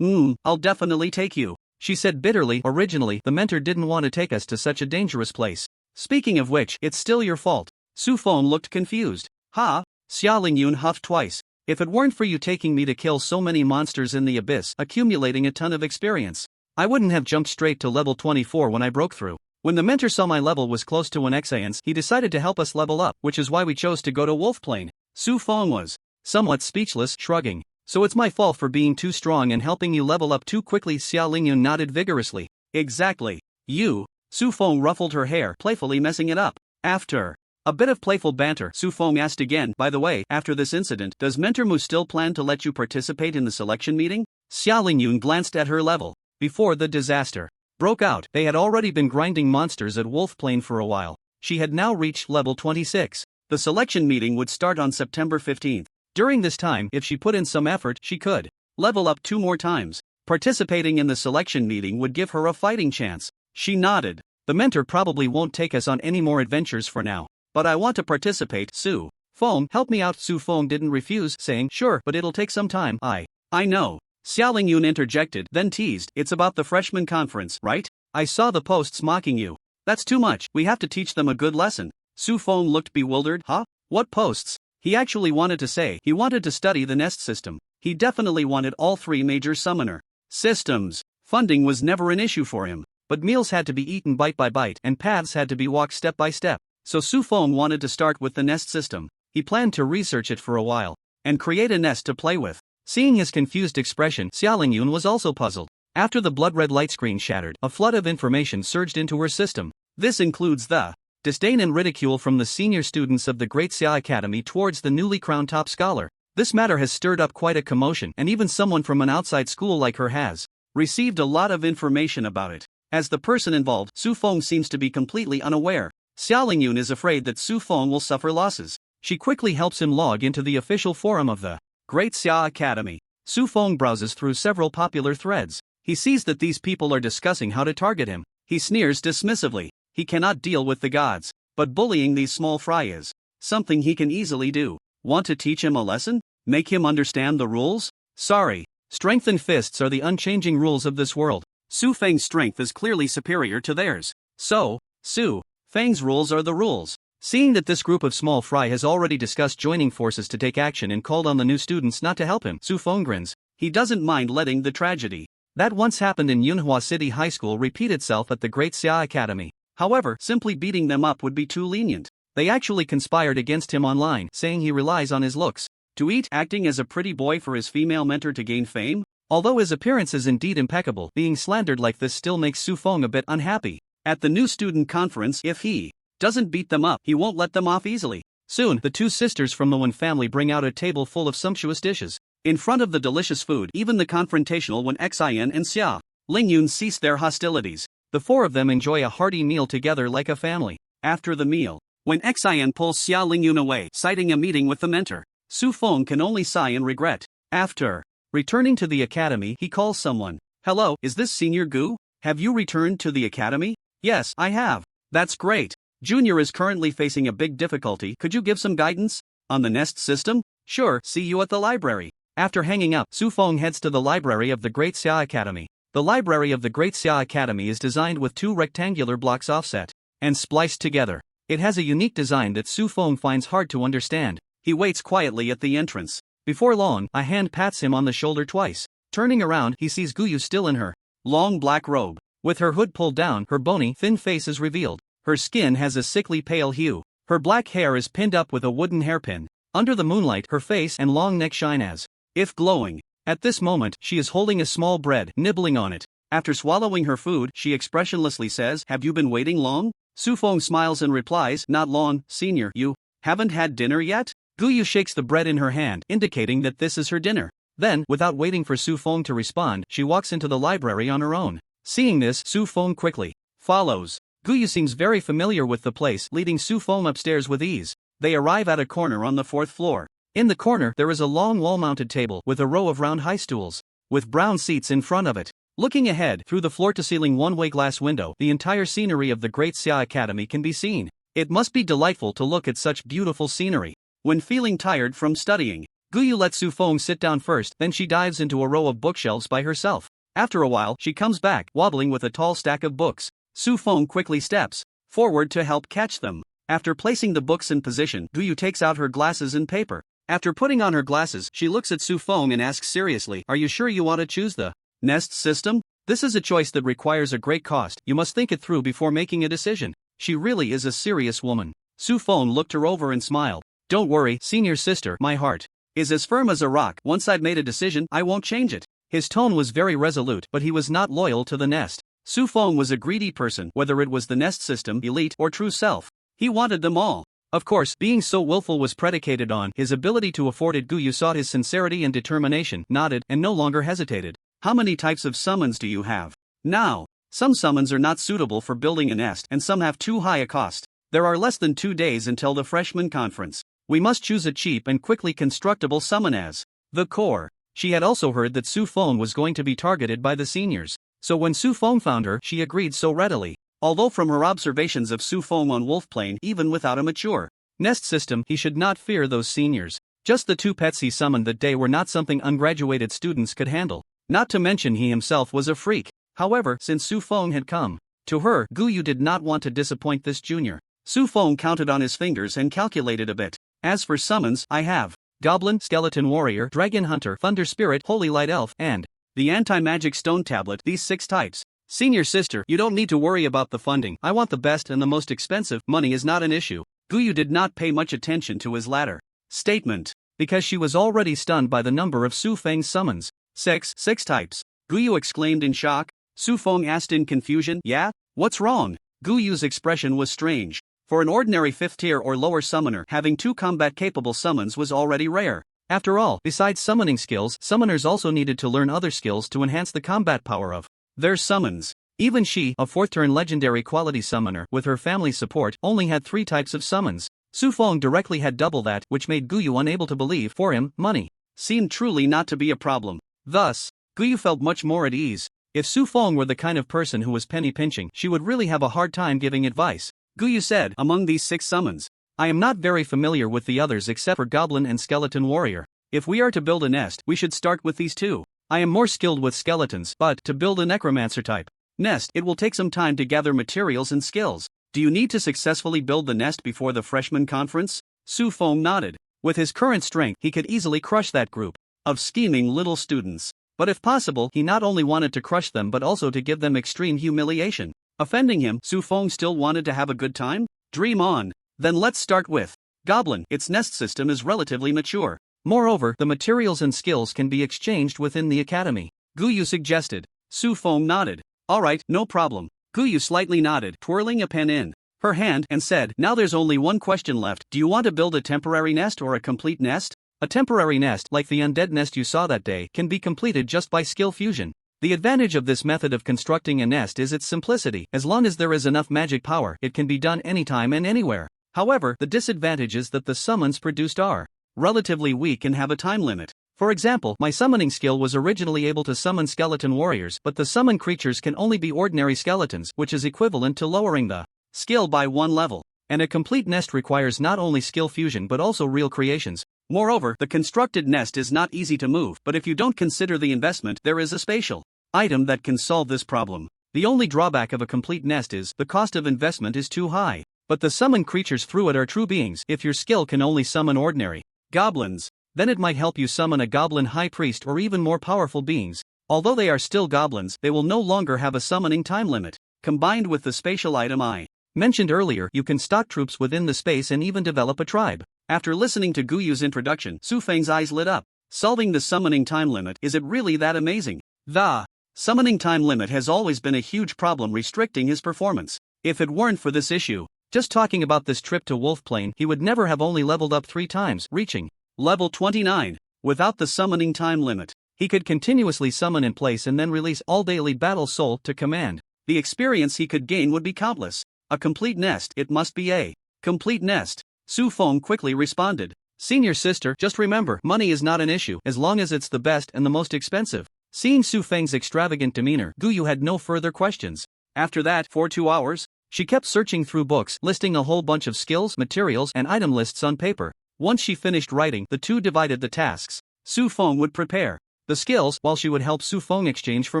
I'll definitely take you. She said bitterly, originally, the mentor didn't want to take us to such a dangerous place. Speaking of which, it's still your fault. Su Feng looked confused. Ha? Xia Lingyun huffed twice. If it weren't for you taking me to kill so many monsters in the abyss, accumulating a ton of experience, I wouldn't have jumped straight to level 24 when I broke through. When the mentor saw my level was close to 1 Xians, he decided to help us level up, which is why we chose to go to Wolf Plain. Su Feng was somewhat speechless, shrugging. So it's my fault for being too strong and helping you level up too quickly. Xia Lingyun nodded vigorously. Exactly. You. Su Feng ruffled her hair, playfully messing it up. After a bit of playful banter, Su Feng asked again, by the way, after this incident, does Mentor Mu still plan to let you participate in the selection meeting? Xia Lingyun glanced at her level. Before the disaster broke out, they had already been grinding monsters at Wolf Plain for a while. She had now reached level 26. The selection meeting would start on September 15th. During this time, if she put in some effort, she could level up 2 more times. Participating in the selection meeting would give her a fighting chance. She nodded. The mentor probably won't take us on any more adventures for now. But I want to participate. Su Feng, help me out. Su Feng didn't refuse, saying, sure, but it'll take some time. I know. Xia Lingyun interjected, then teased, it's about the freshman conference, right? I saw the posts mocking you. That's too much, we have to teach them a good lesson. Su Feng looked bewildered. Huh? What posts? He actually wanted to say he wanted to study the nest system. He definitely wanted all 3 major summoner systems. Funding was never an issue for him, but meals had to be eaten bite by bite and paths had to be walked step by step. So Su Feng wanted to start with the nest system. He planned to research it for a while and create a nest to play with. Seeing his confused expression, Xia Lingyun was also puzzled. After the blood-red light screen shattered, a flood of information surged into her system. This includes the disdain and ridicule from the senior students of the Great Xia Academy towards the newly crowned top scholar. This matter has stirred up quite a commotion, and even someone from an outside school like her has received a lot of information about it. As the person involved, Su Feng seems to be completely unaware. Xia Lingyun is afraid that Su Feng will suffer losses. She quickly helps him log into the official forum of the Great Xia Academy. Su Feng browses through several popular threads. He sees that these people are discussing how to target him. He sneers dismissively. He cannot deal with the gods, but bullying these small fry is something he can easily do. Want to teach him a lesson? Make him understand the rules? Sorry. Strength and fists are the unchanging rules of this world. Su Feng's strength is clearly superior to theirs. So, Su Feng's rules are the rules. Seeing that this group of small fry has already discussed joining forces to take action and called on the new students not to help him, Su Feng grins. He doesn't mind letting the tragedy that once happened in Yunhua City High School repeat itself at the Great Xia Academy. However, simply beating them up would be too lenient. They actually conspired against him online, saying he relies on his looks to eat, acting as a pretty boy for his female mentor to gain fame. Although his appearance is indeed impeccable, being slandered like this still makes Su Feng a bit unhappy. At the new student conference, if he doesn't beat them up, he won't let them off easily. Soon, the 2 sisters from the Wen family bring out a table full of sumptuous dishes. In front of the delicious food, even the confrontational Wen Xian and Xia Lingyun cease their hostilities. The 4 of them enjoy a hearty meal together like a family. After the meal, when Xian pulls Xia Lingyun away, citing a meeting with the mentor, Su Feng can only sigh in regret. After returning to the academy, he calls someone. Hello, is this Senior Gu? Have you returned to the academy? Yes, I have. That's great. Junior is currently facing a big difficulty. Could you give some guidance on the nest system? Sure, see you at the library. After hanging up, Su Feng heads to the library of the Great Xia Academy. The library of the Great Xia Academy is designed with 2 rectangular blocks offset and spliced together. It has a unique design that Su Feng finds hard to understand. He waits quietly at the entrance. Before long, a hand pats him on the shoulder twice. Turning around, he sees Guyu still in her long black robe. With her hood pulled down, her bony, thin face is revealed. Her skin has a sickly pale hue. Her black hair is pinned up with a wooden hairpin. Under the moonlight, her face and long neck shine as if glowing. At this moment, she is holding a small bread, nibbling on it. After swallowing her food, she expressionlessly says, "Have you been waiting long?" Su Feng smiles and replies, "Not long, Senior. You haven't had dinner yet?" Guyu shakes the bread in her hand, indicating that this is her dinner. Then, without waiting for Su Feng to respond, she walks into the library on her own. Seeing this, Su Feng quickly follows. Guyu seems very familiar with the place, leading Su Feng upstairs with ease. They arrive at a corner on the 4th floor. In the corner, there is a long wall-mounted table with a row of round high stools, with brown seats in front of it. Looking ahead, through the floor-to-ceiling one-way glass window, the entire scenery of the Great Xia Academy can be seen. It must be delightful to look at such beautiful scenery. When feeling tired from studying, Guyu lets Su Feng sit down first, then she dives into a row of bookshelves by herself. After a while, she comes back, wobbling with a tall stack of books. Su Feng quickly steps forward to help catch them. After placing the books in position, Guyu takes out her glasses and paper. After putting on her glasses, she looks at Su Feng and asks seriously, "Are you sure you want to choose the nest system? This is a choice that requires a great cost. You must think it through before making a decision." She really is a serious woman. Su Feng looked her over and smiled. "Don't worry, senior sister, my heart is as firm as a rock. Once I've made a decision, I won't change it." His tone was very resolute, but he was not loyal to the nest. Su Feng was a greedy person, whether it was the nest system, elite, or true self. He wanted them all. Of course, being so willful was predicated on his ability to afford it. Guyu sought his sincerity and determination, nodded, and no longer hesitated. "How many types of summons do you have?" "Now, some summons are not suitable for building a nest, and some have too high a cost. There are less than 2 days until the freshman conference. We must choose a cheap and quickly constructible summon as the core." She had also heard that Su Feng was going to be targeted by the seniors, so when Su Feng found her, she agreed so readily. Although from her observations of Su Feng on Wolf Plain, even without a mature nest system, he should not fear those seniors. Just the 2 pets he summoned that day were not something ungraduated students could handle. Not to mention he himself was a freak. However, since Su Feng had come to her, Guyu did not want to disappoint this junior. Su Feng counted on his fingers and calculated a bit. "As for summons, I have Goblin, Skeleton Warrior, Dragon Hunter, Thunder Spirit, Holy Light Elf, and the Anti-Magic Stone Tablet. These 6 types. Senior sister, you don't need to worry about the funding. I want the best and the most expensive. Money is not an issue." Guyu did not pay much attention to his latter statement, because she was already stunned by the number of Su Feng's summons. Six types. Guyu exclaimed in shock. Su Feng asked in confusion, "Yeah? What's wrong?" Guyu's expression was strange. For an ordinary 5th tier or lower summoner, having 2 combat-capable summons was already rare. After all, besides summoning skills, summoners also needed to learn other skills to enhance the combat power of their summons. Even she, a 4th-turn legendary quality summoner, with her family's support, only had 3 types of summons. Su Feng directly had double that, which made Guyu unable to believe. For him, money seemed truly not to be a problem. Thus, Guyu felt much more at ease. If Su Feng were the kind of person who was penny-pinching, she would really have a hard time giving advice. Guyu said, "Among these 6 summons, I am not very familiar with the others except for Goblin and Skeleton Warrior. If we are to build a nest, we should start with these 2. I am more skilled with skeletons, but to build a necromancer type nest, it will take some time to gather materials and skills. Do you need to successfully build the nest before the freshman conference?" Su Feng nodded. With his current strength, he could easily crush that group of scheming little students. But if possible, he not only wanted to crush them but also to give them extreme humiliation. Offending him, Su Feng still wanted to have a good time? Dream on. Then let's start with Goblin. Its nest system is relatively mature. Moreover, the materials and skills can be exchanged within the academy, Guyu suggested. Su Feng nodded. "Alright, no problem." Guyu slightly nodded, twirling a pen in her hand, and said, "Now there's only one question left. Do you want to build a temporary nest or a complete nest?" A temporary nest, like the undead nest you saw that day, can be completed just by skill fusion. The advantage of this method of constructing a nest is its simplicity. As long as there is enough magic power, it can be done anytime and anywhere. However, the disadvantage is that the summons produced are relatively weak and have a time limit. For example, my summoning skill was originally able to summon skeleton warriors, but the summoned creatures can only be ordinary skeletons, which is equivalent to lowering the skill by 1 level. And a complete nest requires not only skill fusion but also real creations. Moreover, the constructed nest is not easy to move, but if you don't consider the investment, there is a spatial item that can solve this problem. The only drawback of a complete nest is the cost of investment is too high. But the summoned creatures through it are true beings. If your skill can only summon ordinary goblins, then it might help you summon a goblin high priest or even more powerful beings. Although they are still goblins, they will no longer have a summoning time limit. Combined with the spatial item I mentioned earlier, you can stock troops within the space and even develop a tribe. After listening to Guyu's introduction, Su Feng's eyes lit up. Solving the summoning time limit, is it really that amazing? The summoning time limit has always been a huge problem restricting his performance. If it weren't for this issue, Just talking about this trip to Wolf Plain, he would never have only leveled up 3 times, reaching level 29. Without the summoning time limit, he could continuously summon in place and then release all daily battle soul to command. The experience he could gain would be countless. A complete nest, it must be a complete nest. Su Feng quickly responded. Senior sister, just remember, money is not an issue, as long as it's the best and the most expensive. Seeing Su Feng's extravagant demeanor, Guyu had no further questions. After that, for 2 hours, she kept searching through books, listing a whole bunch of skills, materials, and item lists on paper. Once she finished writing, the two divided the tasks. Su Feng would prepare the skills, while she would help Su Feng exchange for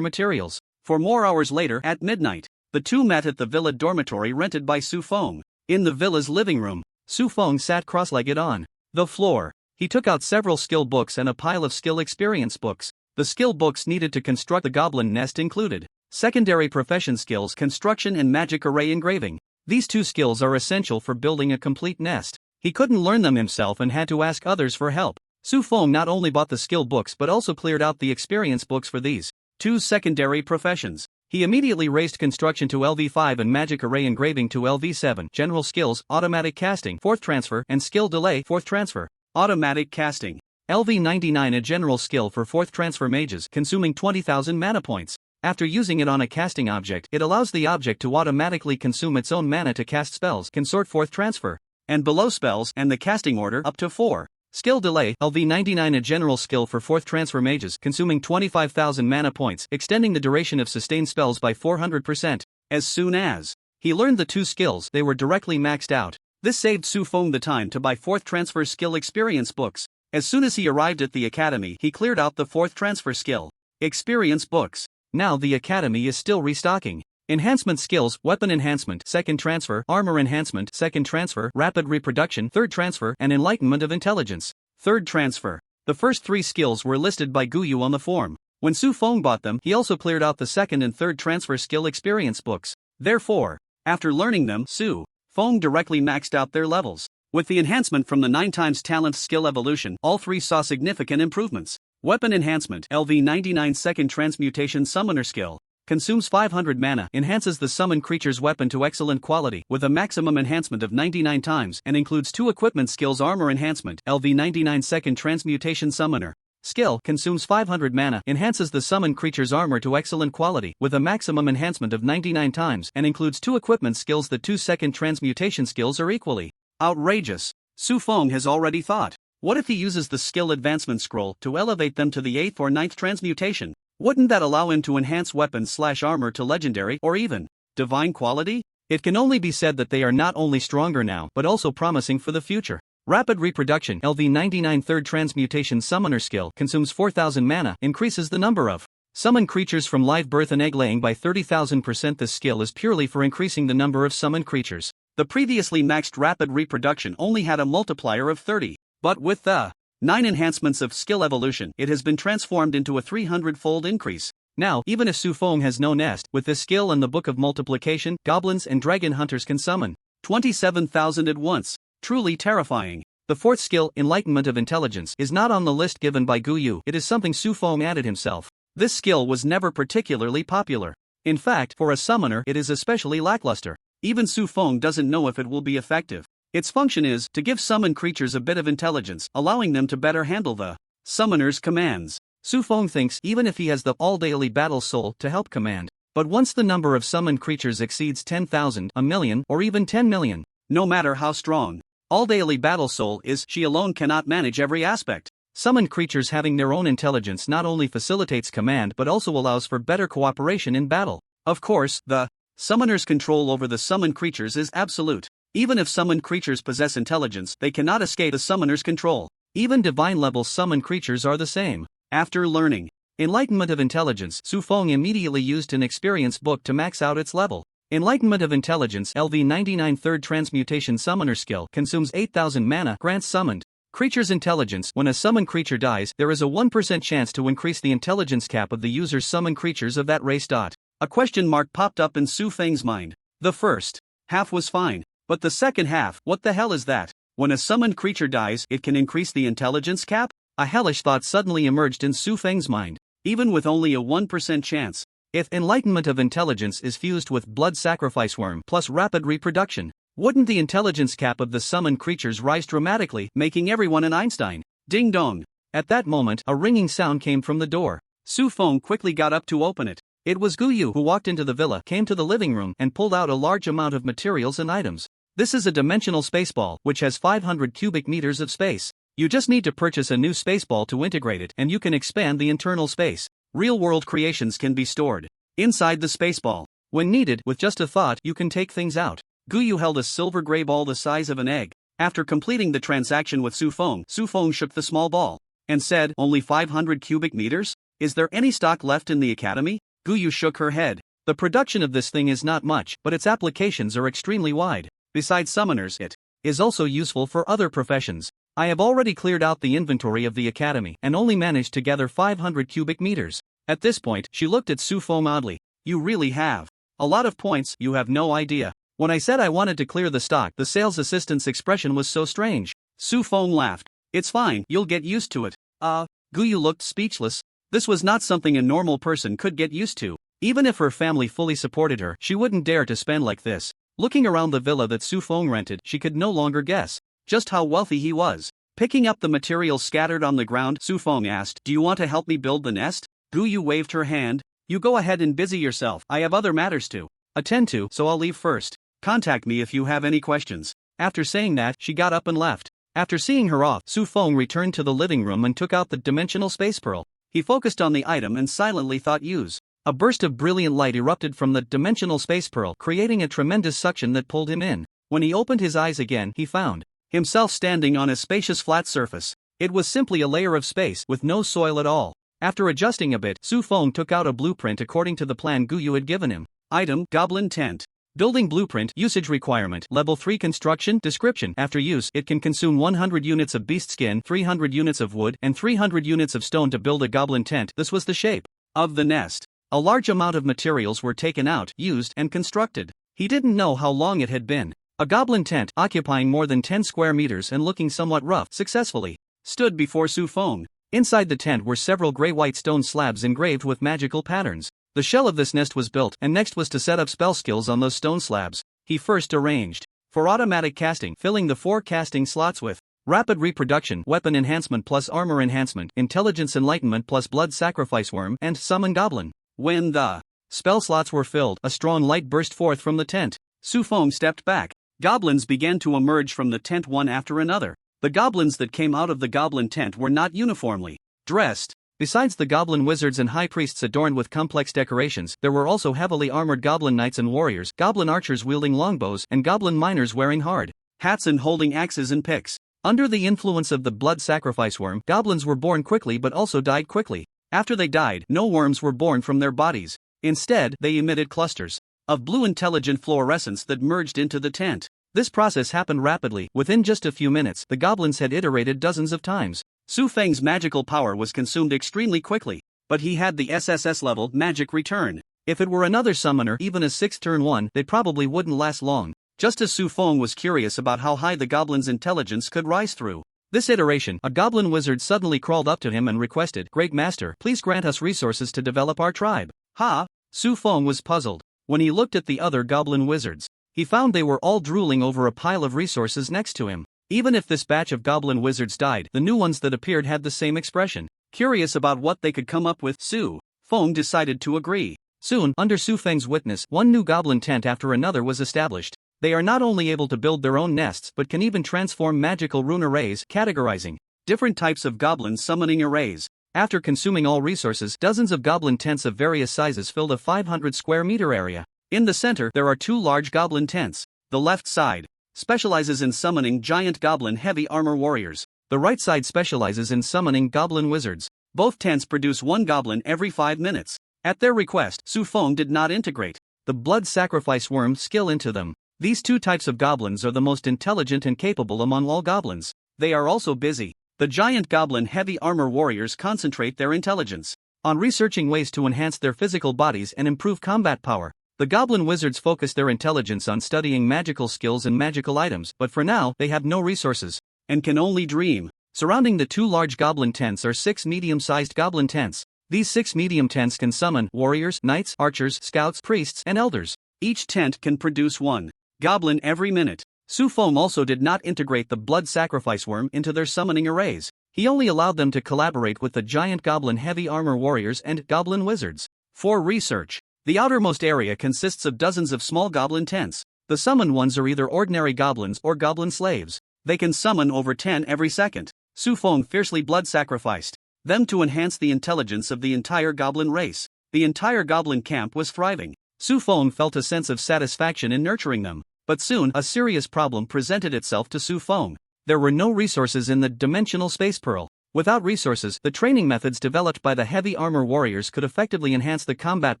materials. For more hours later, at midnight, the two met at the villa dormitory rented by Su Feng. In the villa's living room, Su Feng sat cross-legged on the floor. He took out several skill books and a pile of skill experience books. The skill books needed to construct the goblin nest included secondary profession skills, construction and magic array engraving. These 2 skills are essential for building a complete nest. He couldn't learn them himself and had to ask others for help. Su Feng not only bought the skill books but also cleared out the experience books for these 2 secondary professions. He immediately raised construction to LV5 and magic array engraving to LV7. General skills, automatic casting, 4th transfer, and skill delay, 4th transfer. Automatic casting. LV99, a general skill for 4th transfer mages, consuming 20,000 mana points. After using it on a casting object, it allows the object to automatically consume its own mana to cast spells, consort 4th transfer, and below spells, and the casting order up to 4. Skill delay, LV99, a general skill for 4th transfer mages, consuming 25,000 mana points, extending the duration of sustained spells by 400%. As soon as he learned the 2 skills, they were directly maxed out. This saved Su Feng the time to buy 4th transfer skill experience books. As soon as he arrived at the academy, he cleared out the 4th transfer skill experience books. Now the academy is still restocking. Enhancement skills, weapon enhancement, 2nd transfer, armor enhancement, 2nd transfer, rapid reproduction, 3rd transfer, and enlightenment of intelligence, 3rd transfer. The first 3 skills were listed by Guyu on the form. When Su Feng bought them, he also cleared out the 2nd and 3rd transfer skill experience books. Therefore, after learning them, Su Feng directly maxed out their levels. With the enhancement from the 9 times talent skill evolution, all 3 saw significant improvements. Weapon enhancement, LV99 2nd transmutation summoner skill, consumes 500 mana, enhances the summoned creature's weapon to excellent quality with a maximum enhancement of 99 times and includes 2 equipment skills. Armor enhancement, LV99 2nd transmutation summoner skill, consumes 500 mana, enhances the summoned creature's armor to excellent quality with a maximum enhancement of 99 times and includes 2 equipment skills. The 2 second transmutation skills are equally outrageous. Su Feng has already thought, what if he uses the skill advancement scroll to elevate them to the 8th or 9th transmutation? Wouldn't that allow him to enhance weapons/armor to legendary or even divine quality? It can only be said that they are not only stronger now but also promising for the future. Rapid reproduction, LV99 3rd transmutation summoner skill, consumes 4,000 mana, increases the number of summoned creatures from live birth and egg laying by 30,000%. This skill is purely for increasing the number of summoned creatures. The previously maxed rapid reproduction only had a multiplier of 30. But with the 9 enhancements of skill evolution, it has been transformed into a 300-fold increase. Now, even if Su Feng has no nest, with this skill and the Book of Multiplication, goblins and dragon hunters can summon 27,000 at once. Truly terrifying. The 4th skill, Enlightenment of Intelligence, is not on the list given by Guyu. It is something Su Feng added himself. This skill was never particularly popular. In fact, for a summoner, it is especially lackluster. Even Su Feng doesn't know if it will be effective. Its function is to give summoned creatures a bit of intelligence, allowing them to better handle the summoner's commands. Su Feng thinks even if he has the all-daily battle soul to help command, but once the number of summoned creatures exceeds 10,000, a million, or even 10 million, no matter how strong all-daily battle soul is, she alone cannot manage every aspect. Summoned creatures having their own intelligence not only facilitates command but also allows for better cooperation in battle. Of course, the summoner's control over the summoned creatures is absolute. Even if summoned creatures possess intelligence, they cannot escape the summoner's control. Even divine-level summoned creatures are the same. After learning Enlightenment of Intelligence, Su Feng immediately used an experience book to max out its level. Enlightenment of Intelligence, LV99 3rd transmutation summoner skill, consumes 8,000 mana, grants summoned creature's intelligence. When a summoned creature dies, there is a 1% chance to increase the intelligence cap of the user's summoned creatures of that race. A question mark popped up in Su Feng's mind. The first half was fine. But the second half, what the hell is that? When a summoned creature dies, it can increase the intelligence cap? A hellish thought suddenly emerged in Su Feng's mind. Even with only a 1% chance, if Enlightenment of Intelligence is fused with Blood Sacrifice Worm plus Rapid Reproduction, Wouldn't the intelligence cap of the summoned creatures rise dramatically, making everyone an Einstein? Ding dong. At that moment, a ringing sound came from the door. Su Feng quickly got up to open it. It was Gu Yu who walked into the villa, came to the living room, and pulled out a large amount of materials and items. This is a dimensional spaceball, which has 500 cubic meters of space. You just need to purchase a new spaceball to integrate it, and you can expand the internal space. Real-world creations can be stored inside the spaceball. When needed, with just a thought, you can take things out. Gu Yu held a silver gray ball the size of an egg. After completing the transaction with Su Feng shook the small ball and said, "Only 500 cubic meters? Is there any stock left in the academy?" Gu Yu shook her head. The production of this thing is not much, but its applications are extremely wide. Besides summoners, it is also useful for other professions. I have already cleared out the inventory of the academy and only managed to gather 500 cubic meters. At this point, she looked at Su Feng oddly. "You really have a lot of points, you have no idea. When I said I wanted to clear the stock, the sales assistant's expression was so strange." Su Feng laughed. "It's fine, you'll get used to it." Gu Yu looked speechless. This was not something a normal person could get used to. Even if her family fully supported her, she wouldn't dare to spend like this. Looking around the villa that Su Feng rented, she could no longer guess just how wealthy he was. Picking up the materials scattered on the ground, Su Feng asked, "Do you want to help me build the nest?" Gu Yu waved her hand. "You go ahead and busy yourself. I have other matters to attend to, so I'll leave first. Contact me if you have any questions." After saying that, she got up and left. After seeing her off, Su Feng returned to the living room and took out the dimensional space pearl. He focused on the item and silently thought use. A burst of brilliant light erupted from the dimensional space pearl, creating a tremendous suction that pulled him in. When he opened his eyes again, he found himself standing on a spacious flat surface. It was simply a layer of space with no soil at all. After adjusting a bit, Su Feng took out a blueprint according to the plan Gu Yu had given him. Item: Goblin Tent. Building blueprint. Usage requirement: Level 3 construction. Description: after use, it can consume 100 units of beast skin, 300 units of wood, and 300 units of stone to build a goblin tent. This was the shape of the nest. A large amount of materials were taken out, used, and constructed. He didn't know how long it had been. A goblin tent, occupying more than 10 square meters and looking somewhat rough, successfully stood before Su Feng. Inside the tent were several gray-white stone slabs engraved with magical patterns. The shell of this nest was built, and next was to set up spell skills on those stone slabs. He first arranged for automatic casting, filling the 4 casting slots with rapid reproduction, weapon enhancement plus armor enhancement, intelligence enlightenment plus blood sacrifice worm, and summon goblin. When the spell slots were filled, a strong light burst forth from the tent. Su Feng stepped back. Goblins began to emerge from the tent one after another. The goblins that came out of the goblin tent were not uniformly dressed. Besides the goblin wizards and high priests adorned with complex decorations, there were also heavily armored goblin knights and warriors, goblin archers wielding longbows, and goblin miners wearing hard hats and holding axes and picks. Under the influence of the blood sacrifice worm, goblins were born quickly but also died quickly. After they died, no worms were born from their bodies. Instead, they emitted clusters of blue intelligent fluorescence that merged into the tent. This process happened rapidly. Within just a few minutes, the goblins had iterated dozens of times. Su Feng's magical power was consumed extremely quickly, but he had the SSS level magic return. If it were another summoner, even a 6th turn one, they probably wouldn't last long. Just as Su Feng was curious about how high the goblin's intelligence could rise through this iteration, a goblin wizard suddenly crawled up to him and requested, "Great Master, please grant us resources to develop our tribe." Ha! Su Feng was puzzled. When he looked at the other goblin wizards, he found they were all drooling over a pile of resources next to him. Even if this batch of goblin wizards died, the new ones that appeared had the same expression. Curious about what they could come up with, Su Feng decided to agree. Soon, under Su Feng's witness, one new goblin tent after another was established. They are not only able to build their own nests but can even transform magical rune arrays, categorizing different types of goblin summoning arrays. After consuming all resources, dozens of goblin tents of various sizes filled a 500 square meter area. In the center, there are 2 large goblin tents. The left side specializes in summoning giant goblin heavy armor warriors. The right side specializes in summoning goblin wizards. Both tents produce 1 goblin every 5 minutes. At their request, Su Feng did not integrate the blood sacrifice worm skill into them. These 2 types of goblins are the most intelligent and capable among all goblins. They are also busy. The giant goblin heavy armor warriors concentrate their intelligence on researching ways to enhance their physical bodies and improve combat power. The goblin wizards focus their intelligence on studying magical skills and magical items, but for now, they have no resources and can only dream. Surrounding the 2 large goblin tents are 6 medium-sized goblin tents. These 6 medium tents can summon warriors, knights, archers, scouts, priests, and elders. Each tent can produce 1 goblin every minute. Su Feng also did not integrate the blood sacrifice worm into their summoning arrays. He only allowed them to collaborate with the giant goblin heavy armor warriors and goblin wizards. For research, the outermost area consists of dozens of small goblin tents. The summoned ones are either ordinary goblins or goblin slaves. They can summon over 10 every second. Su Feng fiercely blood sacrificed them to enhance the intelligence of the entire goblin race. The entire goblin camp was thriving. Su Feng felt a sense of satisfaction in nurturing them. But soon a serious problem presented itself to Su Feng. There were no resources in the dimensional space pearl. Without resources, the training methods developed by the heavy armor warriors could effectively enhance the combat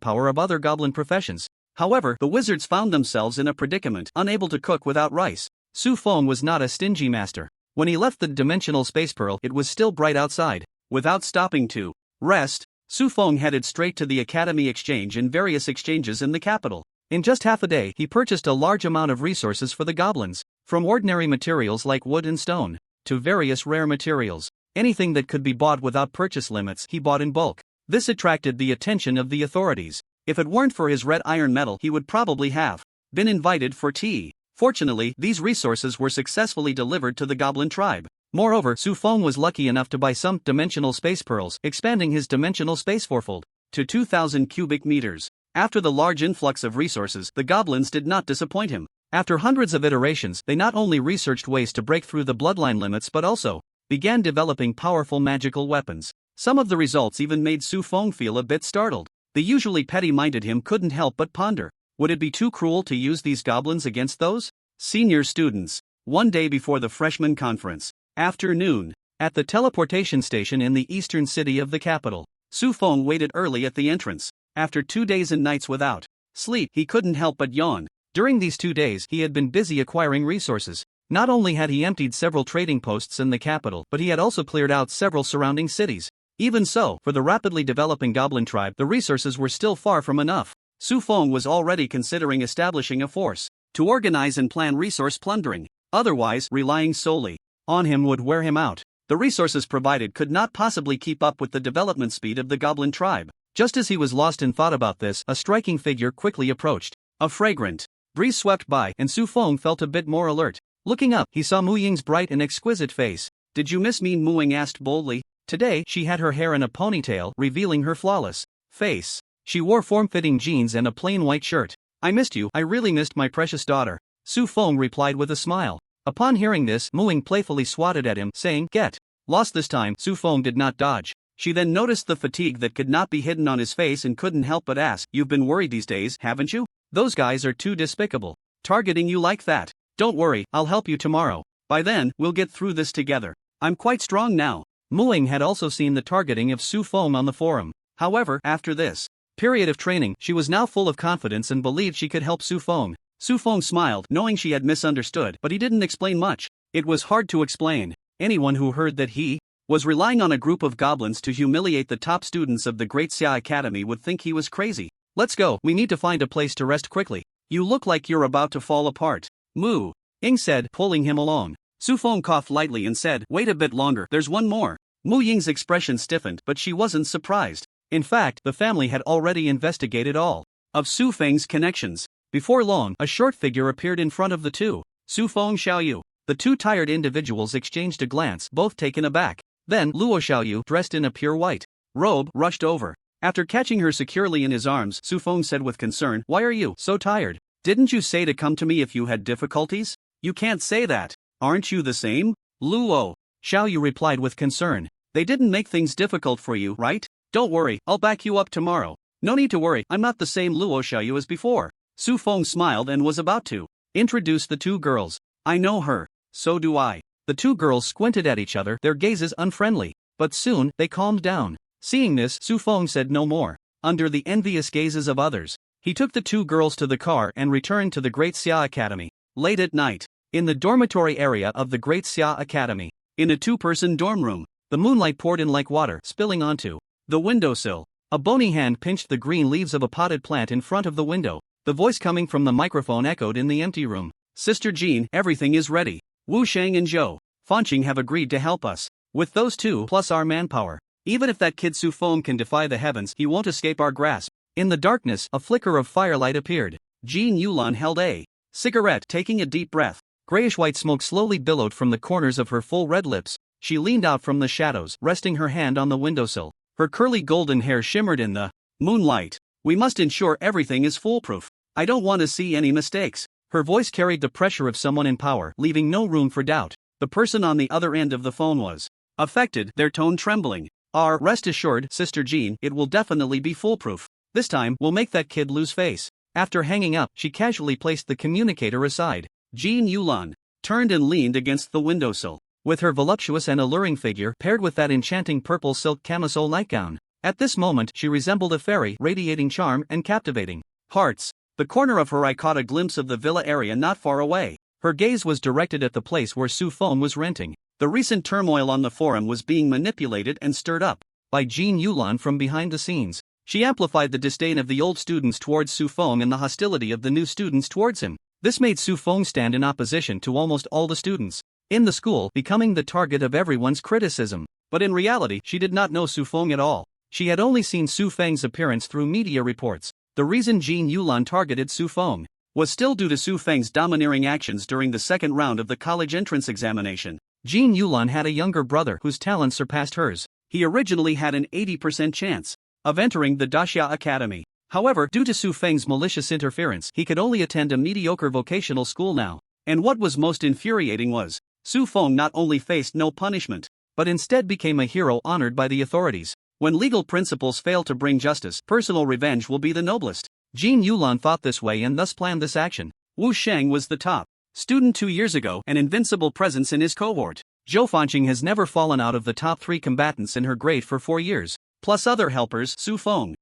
power of other goblin professions. However, the wizards found themselves in a predicament, unable to cook without rice. Su Feng was not a stingy master. When he left the dimensional space pearl, it was still bright outside. Without stopping to rest, Su Feng headed straight to the Academy Exchange and various exchanges in the capital. In just half a day, he purchased a large amount of resources for the goblins, from ordinary materials like wood and stone, to various rare materials. Anything that could be bought without purchase limits, he bought in bulk. This attracted the attention of the authorities. If it weren't for his red iron medal, he would probably have been invited for tea. Fortunately, these resources were successfully delivered to the goblin tribe. Moreover, Su Feng was lucky enough to buy some dimensional space pearls, expanding his dimensional space fourfold to 2,000 cubic meters. After the large influx of resources, the goblins did not disappoint him. After hundreds of iterations, they not only researched ways to break through the bloodline limits but also began developing powerful magical weapons. Some of the results even made Su Feng feel a bit startled. The usually petty-minded him couldn't help but ponder. Would it be too cruel to use these goblins against those senior students? One day before the freshman conference, afternoon, at the teleportation station in the eastern city of the capital, Su Feng waited early at the entrance. After 2 days and nights without sleep, he couldn't help but yawn. During these 2 days, he had been busy acquiring resources. Not only had he emptied several trading posts in the capital, but he had also cleared out several surrounding cities. Even so, for the rapidly developing goblin tribe, the resources were still far from enough. Su Feng was already considering establishing a force to organize and plan resource plundering. Otherwise, relying solely on him would wear him out. The resources provided could not possibly keep up with the development speed of the goblin tribe. Just as he was lost in thought about this, a striking figure quickly approached. A fragrant breeze swept by, and Su Feng felt a bit more alert. Looking up, he saw Mu Ying's bright and exquisite face. "Did you miss me?" Mu Ying asked boldly. Today, she had her hair in a ponytail, revealing her flawless face. She wore form-fitting jeans and a plain white shirt. "I missed you, I really missed my precious daughter," Su Feng replied with a smile. Upon hearing this, Mu Ying playfully swatted at him, saying, "Get lost." This time, Su Feng did not dodge. She then noticed the fatigue that could not be hidden on his face and couldn't help but ask, "You've been worried these days, haven't you? Those guys are too despicable, targeting you like that. Don't worry, I'll help you tomorrow. By then, we'll get through this together. I'm quite strong now." Mu Ying had also seen the targeting of Su Feng on the forum. However, after this period of training, she was now full of confidence and believed she could help Su Feng. Su Feng smiled, knowing she had misunderstood, but he didn't explain much. It was hard to explain. Anyone who heard that he was relying on a group of goblins to humiliate the top students of the Great Xia Academy would think he was crazy. "Let's go, we need to find a place to rest quickly. You look like you're about to fall apart," Mu Ying said, pulling him along. Su Feng coughed lightly and said, "Wait a bit longer, there's one more." Mu Ying's expression stiffened, but she wasn't surprised. In fact, the family had already investigated all of Su Feng's connections. Before long, a short figure appeared in front of the two. "Su Feng, Xiaoyu." The two tired individuals exchanged a glance, both taken aback. Then, Luo Xiaoyu, dressed in a pure white robe, rushed over. After catching her securely in his arms, Su Feng said with concern, "Why are you so tired? Didn't you say to come to me if you had difficulties? You can't say that. Aren't you the same?" Luo Xiaoyu replied with concern. "They didn't make things difficult for you, right? Don't worry, I'll back you up tomorrow." "No need to worry, I'm not the same Luo Xiaoyu as before." Su Feng smiled and was about to introduce the two girls. "I know her." "So do I." The two girls squinted at each other, their gazes unfriendly. But soon, they calmed down. Seeing this, Su Feng said no more. Under the envious gazes of others, he took the two girls to the car and returned to the Great Xia Academy. Late at night, in the dormitory area of the Great Xia Academy, in a two-person dorm room, the moonlight poured in like water, spilling onto the windowsill. A bony hand pinched the green leaves of a potted plant in front of the window. The voice coming from the microphone echoed in the empty room. "Sister Jean, everything is ready. Wu Sheng and Zhou Fanqing have agreed to help us. With those two plus our manpower, even if that kid Su Feng can defy the heavens, he won't escape our grasp." In the darkness, a flicker of firelight appeared. Jean Yulan held a cigarette. Taking a deep breath, grayish-white smoke slowly billowed from the corners of her full red lips. She leaned out from the shadows, resting her hand on the windowsill. Her curly golden hair shimmered in the moonlight. We must ensure everything is foolproof. I don't want to see any mistakes. Her voice carried the pressure of someone in power, leaving no room for doubt. The person on the other end of the phone was affected, their tone trembling. Rest assured, Sister Jean, it will definitely be foolproof. This time, we'll make that kid lose face. After hanging up, she casually placed the communicator aside. Jean Yulan turned and leaned against the windowsill. With her voluptuous and alluring figure paired with that enchanting purple silk camisole nightgown, at this moment she resembled a fairy, radiating charm and captivating hearts. The corner of her eye caught a glimpse of the villa area not far away. Her gaze was directed at the place where Su Feng was renting. The recent turmoil on the forum was being manipulated and stirred up by Jean Yulan from behind the scenes. She amplified the disdain of the old students towards Su Feng and the hostility of the new students towards him. This made Su Feng stand in opposition to almost all the students in the school, becoming the target of everyone's criticism. But in reality, she did not know Su Feng at all. She had only seen Su Feng's appearance through media reports. The reason Jean Yulan targeted Su Feng was still due to Su Feng's domineering actions during the second round of the college entrance examination. Jean Yulan had a younger brother whose talent surpassed hers. He originally had an 80% chance of entering the Daxia Academy. However, due to Su Feng's malicious interference, he could only attend a mediocre vocational school now. And what was most infuriating was, Su Feng not only faced no punishment, but instead became a hero honored by the authorities. When legal principles fail to bring justice, personal revenge will be the noblest. Jean Yulan thought this way and thus planned this action. Wu Sheng was the top student 2 years ago, an invincible presence in his cohort. Zhou Fanqing has never fallen out of the top 3 combatants in her grade for 4 years. Plus other helpers, Su Feng.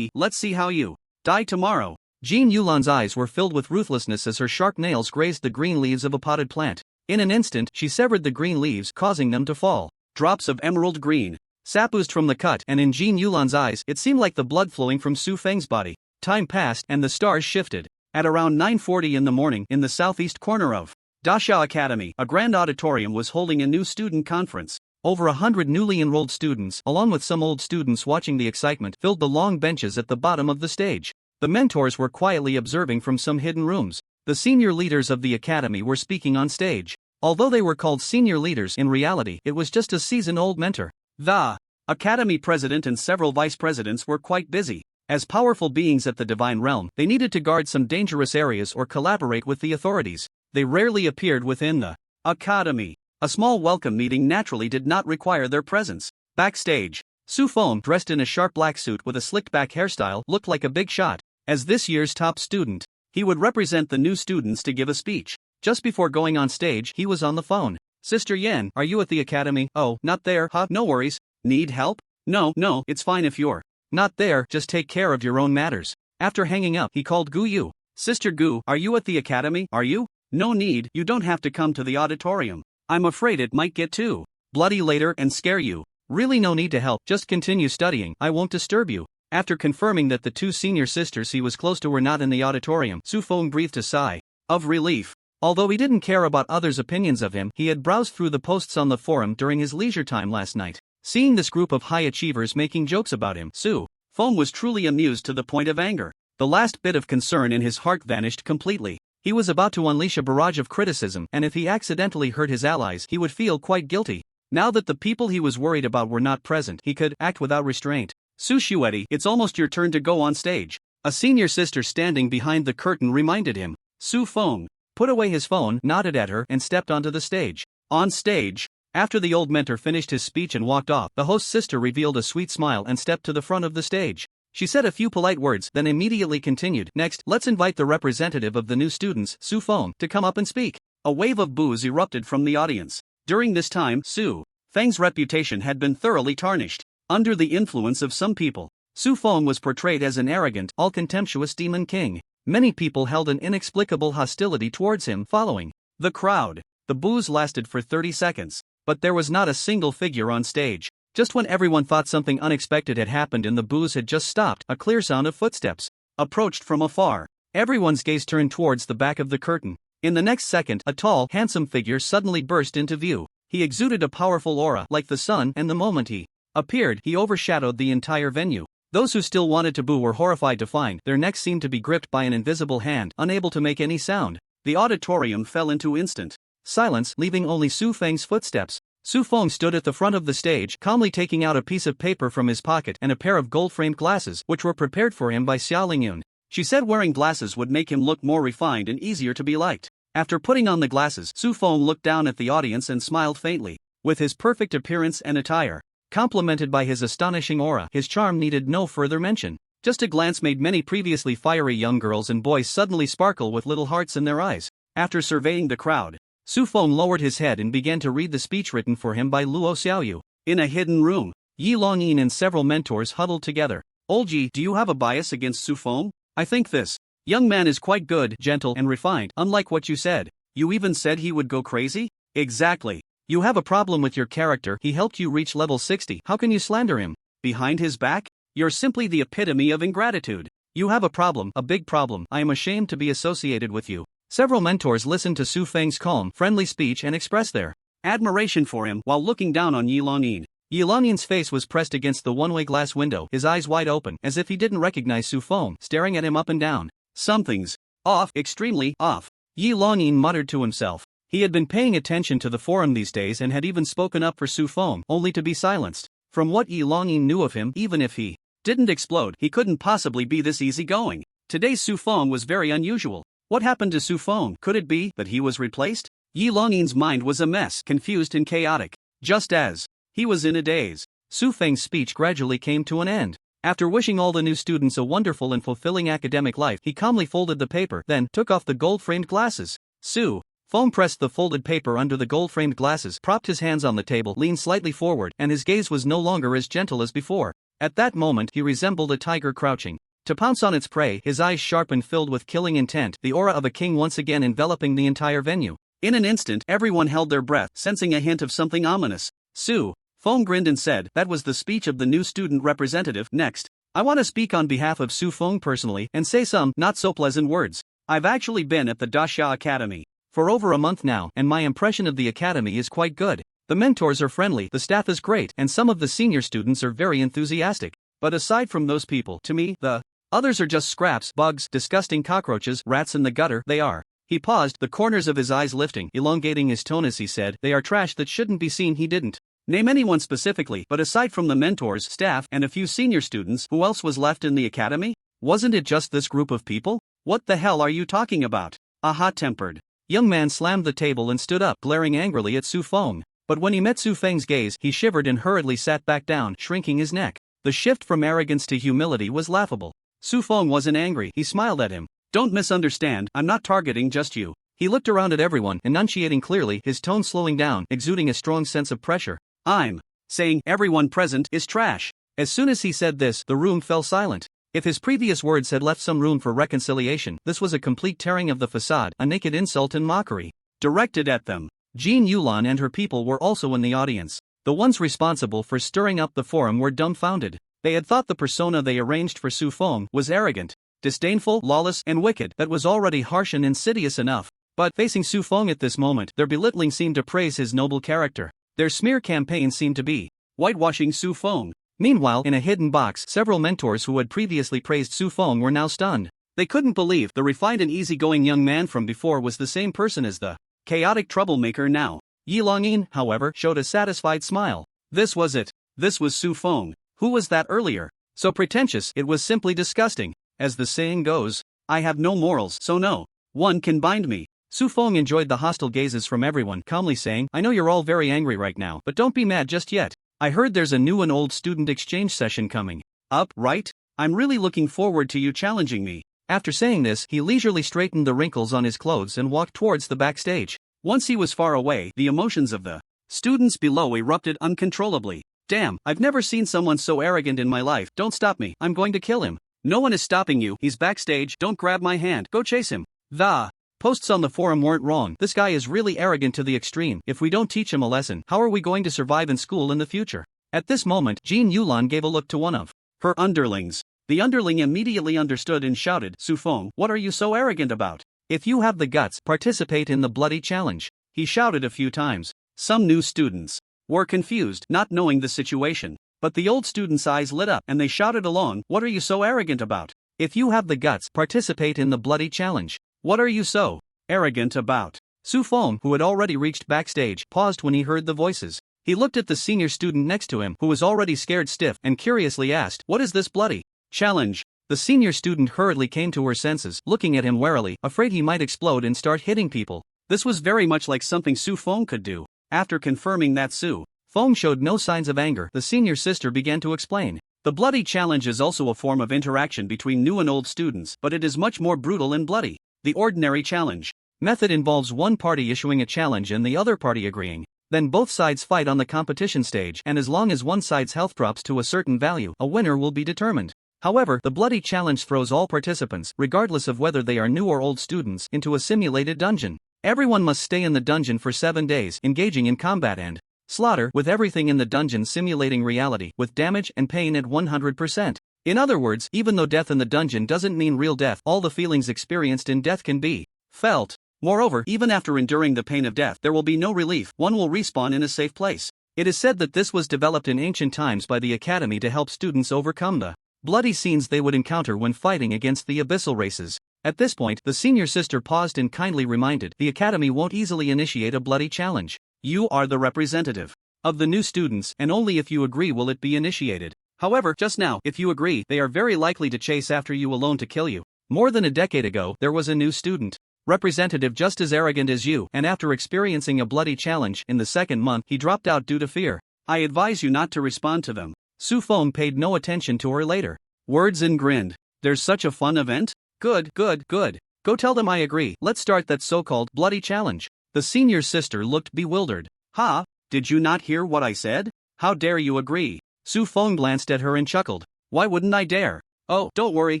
Let's see how you die tomorrow. Jean Yulan's eyes were filled with ruthlessness as her sharp nails grazed the green leaves of a potted plant. In an instant, she severed the green leaves, causing them to fall. Drops of emerald green sap oozed from the cut, and in Jean Yulan's eyes, it seemed like the blood flowing from Su Feng's body. Time passed, and the stars shifted. At around 9:40 in the morning, in the southeast corner of Daxia Academy, a grand auditorium was holding a new student conference. Over 100 newly enrolled students, along with some old students watching the excitement, filled the long benches at the bottom of the stage. The mentors were quietly observing from some hidden rooms. The senior leaders of the academy were speaking on stage. Although they were called senior leaders, in reality, it was just a season-old mentor. The academy president and several vice presidents were quite busy. As powerful beings at the divine realm, they needed to guard some dangerous areas or collaborate with the authorities. They rarely appeared within the academy. A small welcome meeting naturally did not require their presence. Backstage, Su Feng, dressed in a sharp black suit with a slicked-back hairstyle, looked like a big shot. As this year's top student, he would represent the new students to give a speech. Just before going on stage, he was on the phone. Sister Yan, are you at the academy? Oh, not there, huh? No worries. Need help? No, it's fine if you're not there, just take care of your own matters. After hanging up, he called Gu Yu. Sister Gu, are you at the academy? Are you? No need, you don't have to come to the auditorium. I'm afraid it might get too bloody later and scare you. Really no need to help, just continue studying, I won't disturb you. After confirming that the 2 senior sisters he was close to were not in the auditorium, Su Feng breathed a sigh of relief. Although he didn't care about others' opinions of him, he had browsed through the posts on the forum during his leisure time last night. Seeing this group of high achievers making jokes about him, Su Feng was truly amused to the point of anger. The last bit of concern in his heart vanished completely. He was about to unleash a barrage of criticism, and if he accidentally hurt his allies, he would feel quite guilty. Now that the people he was worried about were not present, he could act without restraint. Su Xueti, it's almost your turn to go on stage. A senior sister standing behind the curtain reminded him. Su Feng put away his phone, nodded at her, and stepped onto the stage. On stage, after the old mentor finished his speech and walked off, the host's sister revealed a sweet smile and stepped to the front of the stage. She said a few polite words, then immediately continued. Next, let's invite the representative of the new students, Su Feng, to come up and speak. A wave of boos erupted from the audience. During this time, Su Feng's reputation had been thoroughly tarnished. Under the influence of some people, Su Feng was portrayed as an arrogant, all-contemptuous demon king. Many people held an inexplicable hostility towards him. Following the crowd, the boos lasted for 30 seconds. But there was not a single figure on stage. Just when everyone thought something unexpected had happened and the boos had just stopped, a clear sound of footsteps approached from afar. Everyone's gaze turned towards the back of the curtain. In the next second, a tall, handsome figure suddenly burst into view. He exuded a powerful aura, like the sun, and the moment he appeared, he overshadowed the entire venue. Those who still wanted to boo were horrified to find their necks seemed to be gripped by an invisible hand, unable to make any sound. The auditorium fell into instant silence, leaving only Su Feng's footsteps. Su Feng stood at the front of the stage, calmly taking out a piece of paper from his pocket and a pair of gold-framed glasses, which were prepared for him by Xia Lingyun. She said wearing glasses would make him look more refined and easier to be liked. After putting on the glasses, Su Feng looked down at the audience and smiled faintly. With his perfect appearance and attire, complemented by his astonishing aura, his charm needed no further mention. Just a glance made many previously fiery young girls and boys suddenly sparkle with little hearts in their eyes. After surveying the crowd, Su Feng lowered his head and began to read the speech written for him by Luo Xiaoyu. In a hidden room, Yi Longyin and several mentors huddled together. Old Yi, do you have a bias against Su Feng? I think this young man is quite good, gentle and refined, unlike what you said. You even said he would go crazy? Exactly. You have a problem with your character. He helped you reach level 60. How can you slander him? Behind his back? You're simply the epitome of ingratitude. You have a problem, a big problem. I am ashamed to be associated with you. Several mentors listened to Su Feng's calm, friendly speech and expressed their admiration for him while looking down on Yi Longyin. Yi Longyin's face was pressed against the one-way glass window, his eyes wide open, as if he didn't recognize Su Feng, staring at him up and down. Something's off, extremely off. Yi Longyin muttered to himself. He had been paying attention to the forum these days and had even spoken up for Su Feng, only to be silenced. From what Yi Longyin knew of him, even if he didn't explode, he couldn't possibly be this easygoing. Today's Su Feng was very unusual. What happened to Su Feng? Could it be that he was replaced? Yi Longyin's mind was a mess, confused and chaotic. Just as he was in a daze, Su Feng's speech gradually came to an end. After wishing all the new students a wonderful and fulfilling academic life, he calmly folded the paper, then took off the gold-framed glasses. Su Feng pressed the folded paper under the gold-framed glasses, propped his hands on the table, leaned slightly forward, and his gaze was no longer as gentle as before. At that moment, he resembled a tiger crouching to pounce on its prey, his eyes sharp and filled with killing intent, the aura of a king once again enveloping the entire venue. In an instant, everyone held their breath, sensing a hint of something ominous. Su Feng grinned and said, "That was the speech of the new student representative. Next, I want to speak on behalf of Su Feng personally and say some not-so-pleasant words. I've actually been at the Dasha Academy for over a month now, and my impression of the academy is quite good. The mentors are friendly, the staff is great, and some of the senior students are very enthusiastic. But aside from those people, to me, the others are just scraps, bugs, disgusting cockroaches, rats in the gutter. They are." He paused, the corners of his eyes lifting, elongating his tone as he said, "They are trash that shouldn't be seen." He didn't name anyone specifically, but aside from the mentors, staff, and a few senior students, who else was left in the academy? Wasn't it just this group of people? What the hell are you talking about? A hot-tempered young man slammed the table and stood up, glaring angrily at Su Feng. But when he met Su Feng's gaze, he shivered and hurriedly sat back down, shrinking his neck. The shift from arrogance to humility was laughable. Su Feng wasn't angry, he smiled at him. "Don't misunderstand, I'm not targeting just you." He looked around at everyone, enunciating clearly, his tone slowing down, exuding a strong sense of pressure. "I'm saying everyone present is trash." As soon as he said this, the room fell silent. If his previous words had left some room for reconciliation, this was a complete tearing of the facade, a naked insult and mockery directed at them. Jean Yulan and her people were also in the audience. The ones responsible for stirring up the forum were dumbfounded. They had thought the persona they arranged for Su Feng was arrogant, disdainful, lawless, and wicked. That was already harsh and insidious enough. But facing Su Feng at this moment, their belittling seemed to praise his noble character. Their smear campaign seemed to be whitewashing Su Feng. Meanwhile, in a hidden box, several mentors who had previously praised Su Feng were now stunned. They couldn't believe the refined and easygoing young man from before was the same person as the chaotic troublemaker now. Yi Longyin, however, showed a satisfied smile. This was it. This was Su Feng. Who was that earlier? So pretentious, it was simply disgusting. As the saying goes, I have no morals, so no one can bind me. Su Feng enjoyed the hostile gazes from everyone, calmly saying, "I know you're all very angry right now, but don't be mad just yet. I heard there's a new and old student exchange session coming up, right? I'm really looking forward to you challenging me." After saying this, he leisurely straightened the wrinkles on his clothes and walked towards the backstage. Once he was far away, the emotions of the students below erupted uncontrollably. "Damn, I've never seen someone so arrogant in my life. Don't stop me, I'm going to kill him. No one is stopping you, he's backstage, don't grab my hand, go chase him." The posts on the forum weren't wrong. This guy is really arrogant to the extreme. If we don't teach him a lesson, how are we going to survive in school in the future? At this moment, Jean Yulan gave a look to one of her underlings. The underling immediately understood and shouted, "Su Feng, what are you so arrogant about? If you have the guts, participate in the bloody challenge." He shouted a few times. Some new students were confused, not knowing the situation. But the old students' eyes lit up and they shouted along, "What are you so arrogant about? If you have the guts, participate in the bloody challenge. What are you so arrogant about. Su Feng, who had already reached backstage, paused when he heard the voices. He looked at the senior student next to him, who was already scared stiff, and curiously asked, "What is this bloody challenge?" The senior student hurriedly came to her senses, looking at him warily, afraid he might explode and start hitting people. This was very much like something Su Feng could do. After confirming that Su Feng showed no signs of anger, the senior sister began to explain. The bloody challenge is also a form of interaction between new and old students, but it is much more brutal and bloody. The ordinary challenge method involves one party issuing a challenge and the other party agreeing. Then both sides fight on the competition stage, and as long as one side's health drops to a certain value, a winner will be determined. However, the bloody challenge throws all participants, regardless of whether they are new or old students, into a simulated dungeon. Everyone must stay in the dungeon for 7 days, engaging in combat and slaughter, with everything in the dungeon simulating reality, with damage and pain at 100%. In other words, even though death in the dungeon doesn't mean real death, all the feelings experienced in death can be felt. Moreover, even after enduring the pain of death, there will be no relief, one will respawn in a safe place. It is said that this was developed in ancient times by the Academy to help students overcome the bloody scenes they would encounter when fighting against the abyssal races. At this point, the senior sister paused and kindly reminded, "The Academy won't easily initiate a bloody challenge. You are the representative of the new students, and only if you agree will it be initiated. However, just now, if you agree, they are very likely to chase after you alone to kill you. More than a decade ago, there was a new student representative just as arrogant as you, and after experiencing a bloody challenge in the second month, he dropped out due to fear. I advise you not to respond to them." Su Feng paid no attention to her later words and grinned. "There's such a fun event? Good, good, good. Go tell them I agree. Let's start that so-called bloody challenge." The senior sister looked bewildered. "Ha? Did you not hear what I said? How dare you agree?" Su Feng glanced at her and chuckled. "Why wouldn't I dare? Oh, don't worry,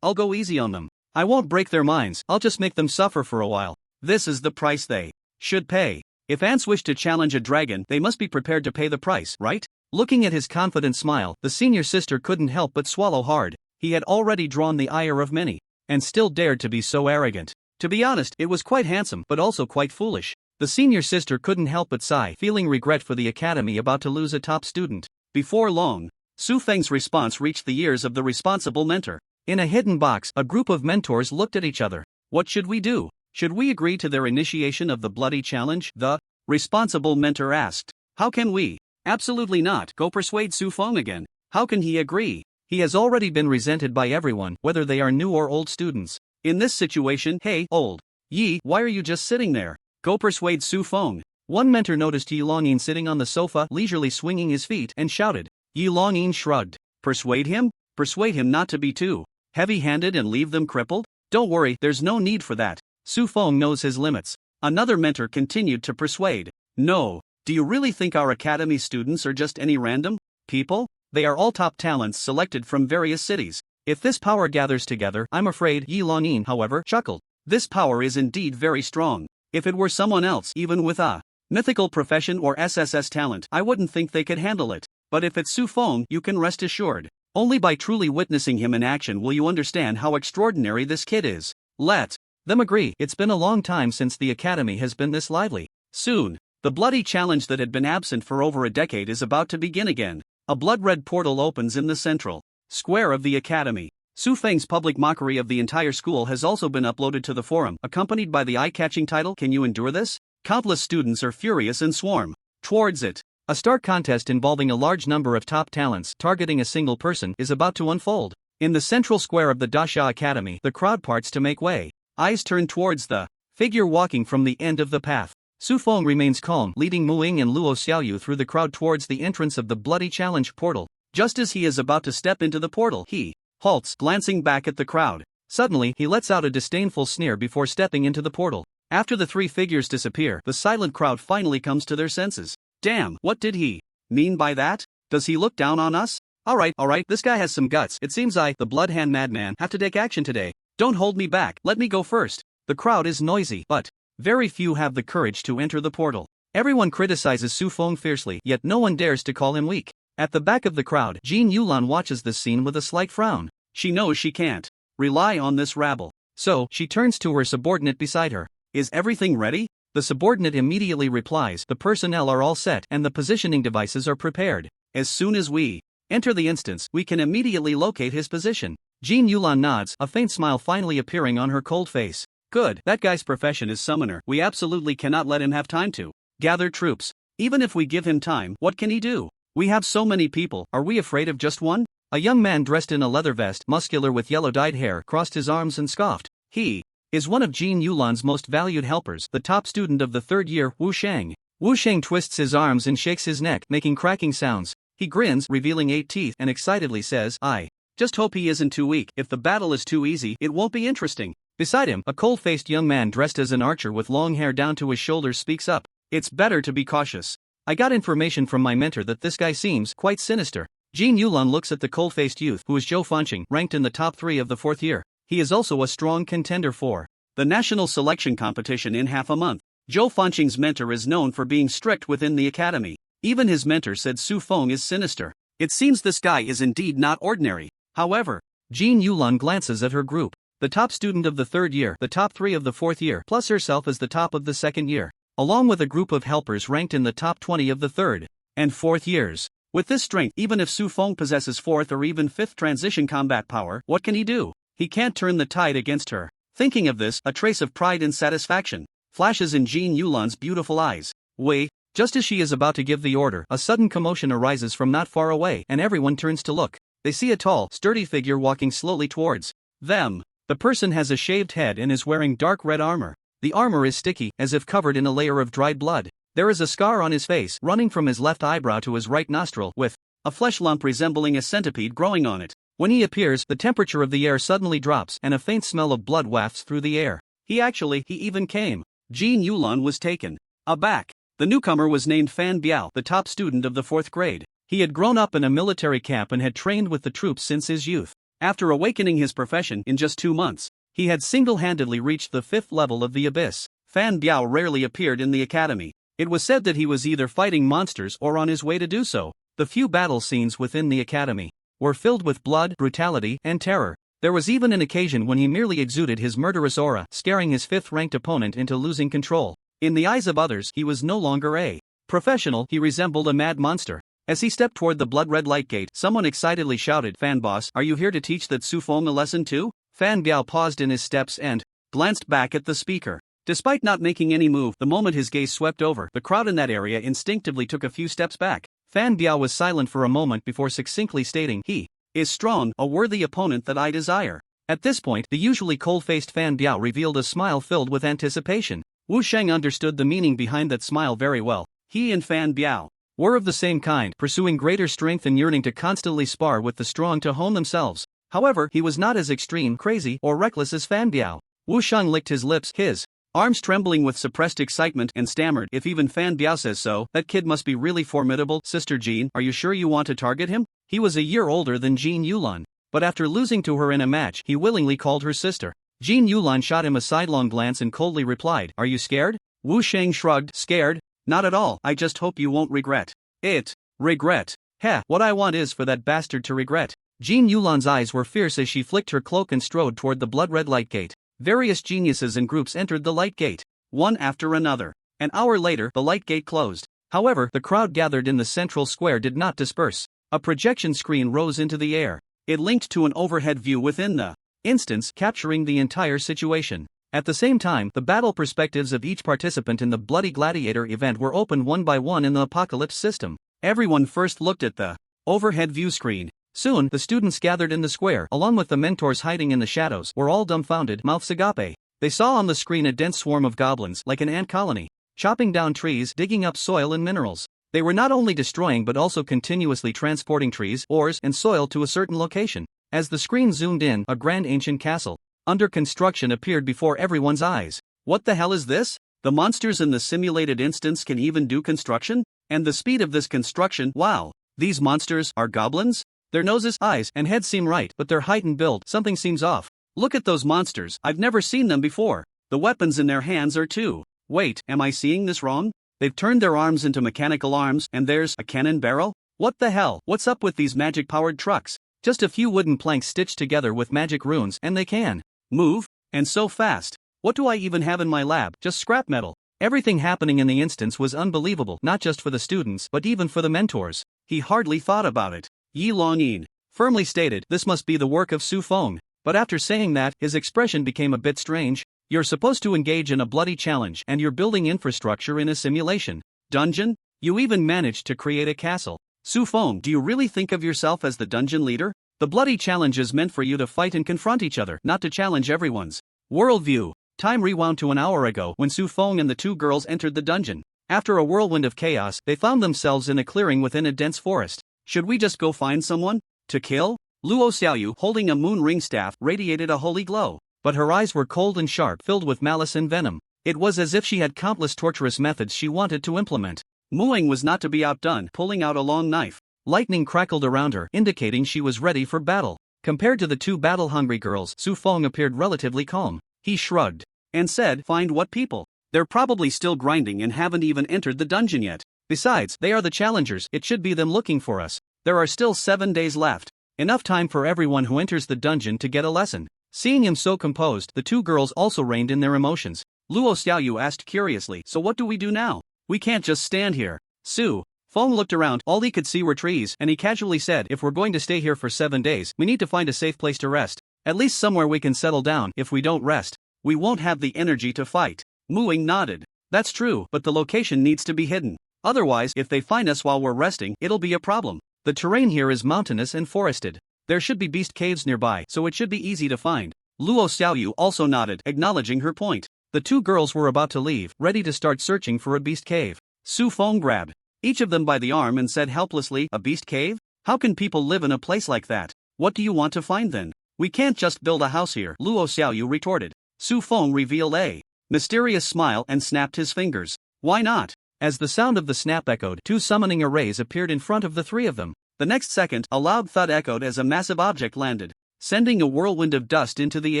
I'll go easy on them. I won't break their minds, I'll just make them suffer for a while. This is the price they should pay. If ants wish to challenge a dragon, they must be prepared to pay the price, right?" Looking at his confident smile, the senior sister couldn't help but swallow hard. He had already drawn the ire of many, and still dared to be so arrogant. To be honest, it was quite handsome, but also quite foolish. The senior sister couldn't help but sigh, feeling regret for the academy about to lose a top student. Before long, Su Feng's response reached the ears of the responsible mentor. In a hidden box, a group of mentors looked at each other. What should we do? Should we agree to their initiation of the bloody challenge? The responsible mentor asked. How can we? Absolutely not. Go persuade Su Feng again. How can he agree? He has already been resented by everyone, whether they are new or old students. In this situation, hey, old Yi, why are you just sitting there? Go persuade Su Feng. One mentor noticed Yi Longyin sitting on the sofa, leisurely swinging his feet, and shouted. Yi Longyin shrugged. Persuade him? Persuade him not to be too heavy-handed and leave them crippled? Don't worry, there's no need for that. Su Feng knows his limits. Another mentor continued to persuade. No, do you really think our academy students are just any random people? They are all top talents selected from various cities. If this power gathers together, I'm afraid, Yi Longyin, however, chuckled. This power is indeed very strong. If it were someone else, even with a mythical profession or SSS talent, I wouldn't think they could handle it. But if it's Su Feng, you can rest assured. Only by truly witnessing him in action will you understand how extraordinary this kid is. Let them agree. It's been a long time since the academy has been this lively. Soon, the bloody challenge that had been absent for over a decade is about to begin again. A blood-red portal opens in the central square of the academy. Su Feng's public mockery of the entire school has also been uploaded to the forum, accompanied by the eye-catching title, "Can you endure this?" Countless students are furious and swarm towards it. A stark contest involving a large number of top talents targeting a single person is about to unfold. In the central square of the Dasha Academy, the crowd parts to make way. Eyes turn towards the figure walking from the end of the path. Su Feng remains calm, leading Mu Ying and Luo Xiaoyu through the crowd towards the entrance of the bloody challenge portal. Just as he is about to step into the portal, he halts, glancing back at the crowd. Suddenly, he lets out a disdainful sneer before stepping into the portal. After the three figures disappear, the silent crowd finally comes to their senses. Damn, what did he mean by that? Does he look down on us? Alright, this guy has some guts. It seems I, the Blood Hand Madman, have to take action today. Don't hold me back, let me go first. The crowd is noisy, but very few have the courage to enter the portal. Everyone criticizes Su Feng fiercely, yet no one dares to call him weak. At the back of the crowd, Jin Yulan watches this scene with a slight frown. She knows she can't rely on this rabble. So, she turns to her subordinate beside her. Is everything ready? The subordinate immediately replies, the personnel are all set and the positioning devices are prepared. As soon as we enter the instance, we can immediately locate his position. Jin Yulan nods, a faint smile finally appearing on her cold face. Good, that guy's profession is summoner. We absolutely cannot let him have time to gather troops. Even if we give him time, what can he do? We have so many people, are we afraid of just one? A young man dressed in a leather vest, muscular with yellow-dyed hair, crossed his arms and scoffed. He is one of Jin Yulan's most valued helpers, the top student of the third year, Wu Sheng. Wu Sheng twists his arms and shakes his neck, making cracking sounds. He grins, revealing 8 teeth, and excitedly says, I just hope he isn't too weak. If the battle is too easy, it won't be interesting. Beside him, a cold-faced young man dressed as an archer with long hair down to his shoulders speaks up. It's better to be cautious. I got information from my mentor that this guy seems quite sinister. Jin Yulan looks at the cold-faced youth, who is Zhou Fanqing, ranked in the top 3 of the 4th year. He is also a strong contender for the national selection competition in half a month. Zhou Fanqing's mentor is known for being strict within the academy. Even his mentor said Su Feng is sinister. It seems this guy is indeed not ordinary. However, Jin Yulan glances at her group. The top student of the 3rd year, the top 3 of the 4th year, plus herself as the top of the 2nd year, along with a group of helpers ranked in the top 20 of the 3rd and 4th years. With this strength, even if Su Feng possesses 4th or even 5th transition combat power, what can he do? He can't turn the tide against her. Thinking of this, a trace of pride and satisfaction flashes in Jin Yulan's beautiful eyes. Wait, just as she is about to give the order, a sudden commotion arises from not far away, and everyone turns to look. They see a tall, sturdy figure walking slowly towards them. The person has a shaved head and is wearing dark red armor. The armor is sticky, as if covered in a layer of dried blood. There is a scar on his face, running from his left eyebrow to his right nostril, with a flesh lump resembling a centipede growing on it. When he appears, the temperature of the air suddenly drops, and a faint smell of blood wafts through the air. He even came. Jin Yulan was taken aback. The newcomer was named Fan Biao, the top student of the 4th grade. He had grown up in a military camp and had trained with the troops since his youth. After awakening his profession in just 2 months, he had single-handedly reached the 5th level of the abyss. Fan Biao rarely appeared in the academy. It was said that he was either fighting monsters or on his way to do so. The few battle scenes within the academy were filled with blood, brutality, and terror. There was even an occasion when he merely exuded his murderous aura, scaring his 5th-ranked opponent into losing control. In the eyes of others, he was no longer a professional, he resembled a mad monster. As he stepped toward the blood-red light gate, someone excitedly shouted, Fan boss, are you here to teach that Su Feng a lesson too? Fan Biao paused in his steps and glanced back at the speaker. Despite not making any move, the moment his gaze swept over, the crowd in that area instinctively took a few steps back. Fan Biao was silent for a moment before succinctly stating, he is strong, a worthy opponent that I desire. At this point, the usually cold-faced Fan Biao revealed a smile filled with anticipation. Wu Sheng understood the meaning behind that smile very well. He and Fan Biao were of the same kind, pursuing greater strength and yearning to constantly spar with the strong to hone themselves. However, he was not as extreme, crazy, or reckless as Fan Biao. Wu Sheng licked his lips, his arms trembling with suppressed excitement, and stammered, if even Fan Biao says so, that kid must be really formidable. Sister Jean, are you sure you want to target him? He was a year older than Jin Yulan, but after losing to her in a match, he willingly called her sister. Jin Yulan shot him a sidelong glance and coldly replied, are you scared? Wu Sheng shrugged, scared? Not at all, I just hope you won't regret it. Regret? Heh, what I want is for that bastard to regret. Jin Yulan's eyes were fierce as she flicked her cloak and strode toward the blood-red light gate. Various geniuses and groups entered the light gate, one after another. An hour later, the light gate closed. However, the crowd gathered in the central square did not disperse. A projection screen rose into the air. It linked to an overhead view within the instance, capturing the entire situation. At the same time, the battle perspectives of each participant in the Bloody Gladiator event were opened one by one in the Apocalypse system. Everyone first looked at the overhead view screen. Soon, the students gathered in the square, along with the mentors hiding in the shadows, were all dumbfounded, mouths agape. They saw on the screen a dense swarm of goblins, like an ant colony, chopping down trees, digging up soil and minerals. They were not only destroying but also continuously transporting trees, ores, and soil to a certain location. As the screen zoomed in, a grand ancient castle under construction appeared before everyone's eyes. What the hell is this? The monsters in the simulated instance can even do construction? And the speed of this construction, wow! These monsters are goblins? Their noses, eyes, and heads seem right, but their height and build, something seems off. Look at those monsters, I've never seen them before. The weapons in their hands are too. Wait, am I seeing this wrong? They've turned their arms into mechanical arms, and there's a cannon barrel? What the hell? What's up with these magic-powered trucks? Just a few wooden planks stitched together with magic runes, and they can move, and so fast. What do I even have in my lab? Just scrap metal. Everything happening in the instance was unbelievable, not just for the students, but even for the mentors. He hardly thought about it. Yi Longyin firmly stated, this must be the work of Su Feng. But after saying that, his expression became a bit strange. You're supposed to engage in a bloody challenge and you're building infrastructure in a simulation dungeon? You even managed to create a castle. Su Feng, do you really think of yourself as the dungeon leader? The bloody challenge is meant for you to fight and confront each other, not to challenge everyone's worldview. Time rewound to an hour ago when Su Feng and the two girls entered the dungeon. After a whirlwind of chaos, they found themselves in a clearing within a dense forest. Should we just go find someone to kill? Luo Xiaoyu, holding a moon ring staff, radiated a holy glow, but her eyes were cold and sharp, filled with malice and venom. It was as if she had countless torturous methods she wanted to implement. Muing was not to be outdone, pulling out a long knife. Lightning crackled around her, indicating she was ready for battle. Compared to the two battle-hungry girls, Su Feng appeared relatively calm. He shrugged and said, "Find what people? They're probably still grinding and haven't even entered the dungeon yet. Besides, they are the challengers, it should be them looking for us. There are still 7 days left. Enough time for everyone who enters the dungeon to get a lesson." Seeing him so composed, the two girls also reined in their emotions. Luo Xiaoyu asked curiously, "So what do we do now? We can't just stand here." Su Feng looked around, all he could see were trees, and he casually said, "If we're going to stay here for 7 days, we need to find a safe place to rest. At least somewhere we can settle down. If we don't rest, we won't have the energy to fight." Muing nodded. "That's true, but the location needs to be hidden. Otherwise, if they find us while we're resting, it'll be a problem. The terrain here is mountainous and forested. There should be beast caves nearby, so it should be easy to find." Luo Xiaoyu also nodded, acknowledging her point. The two girls were about to leave, ready to start searching for a beast cave. Su Feng grabbed each of them by the arm and said helplessly, "A beast cave? How can people live in a place like that? What do you want to find then? We can't just build a house here," Luo Xiaoyu retorted. Su Feng revealed a mysterious smile and snapped his fingers. "Why not?" As the sound of the snap echoed, two summoning arrays appeared in front of the three of them. The next second, a loud thud echoed as a massive object landed, sending a whirlwind of dust into the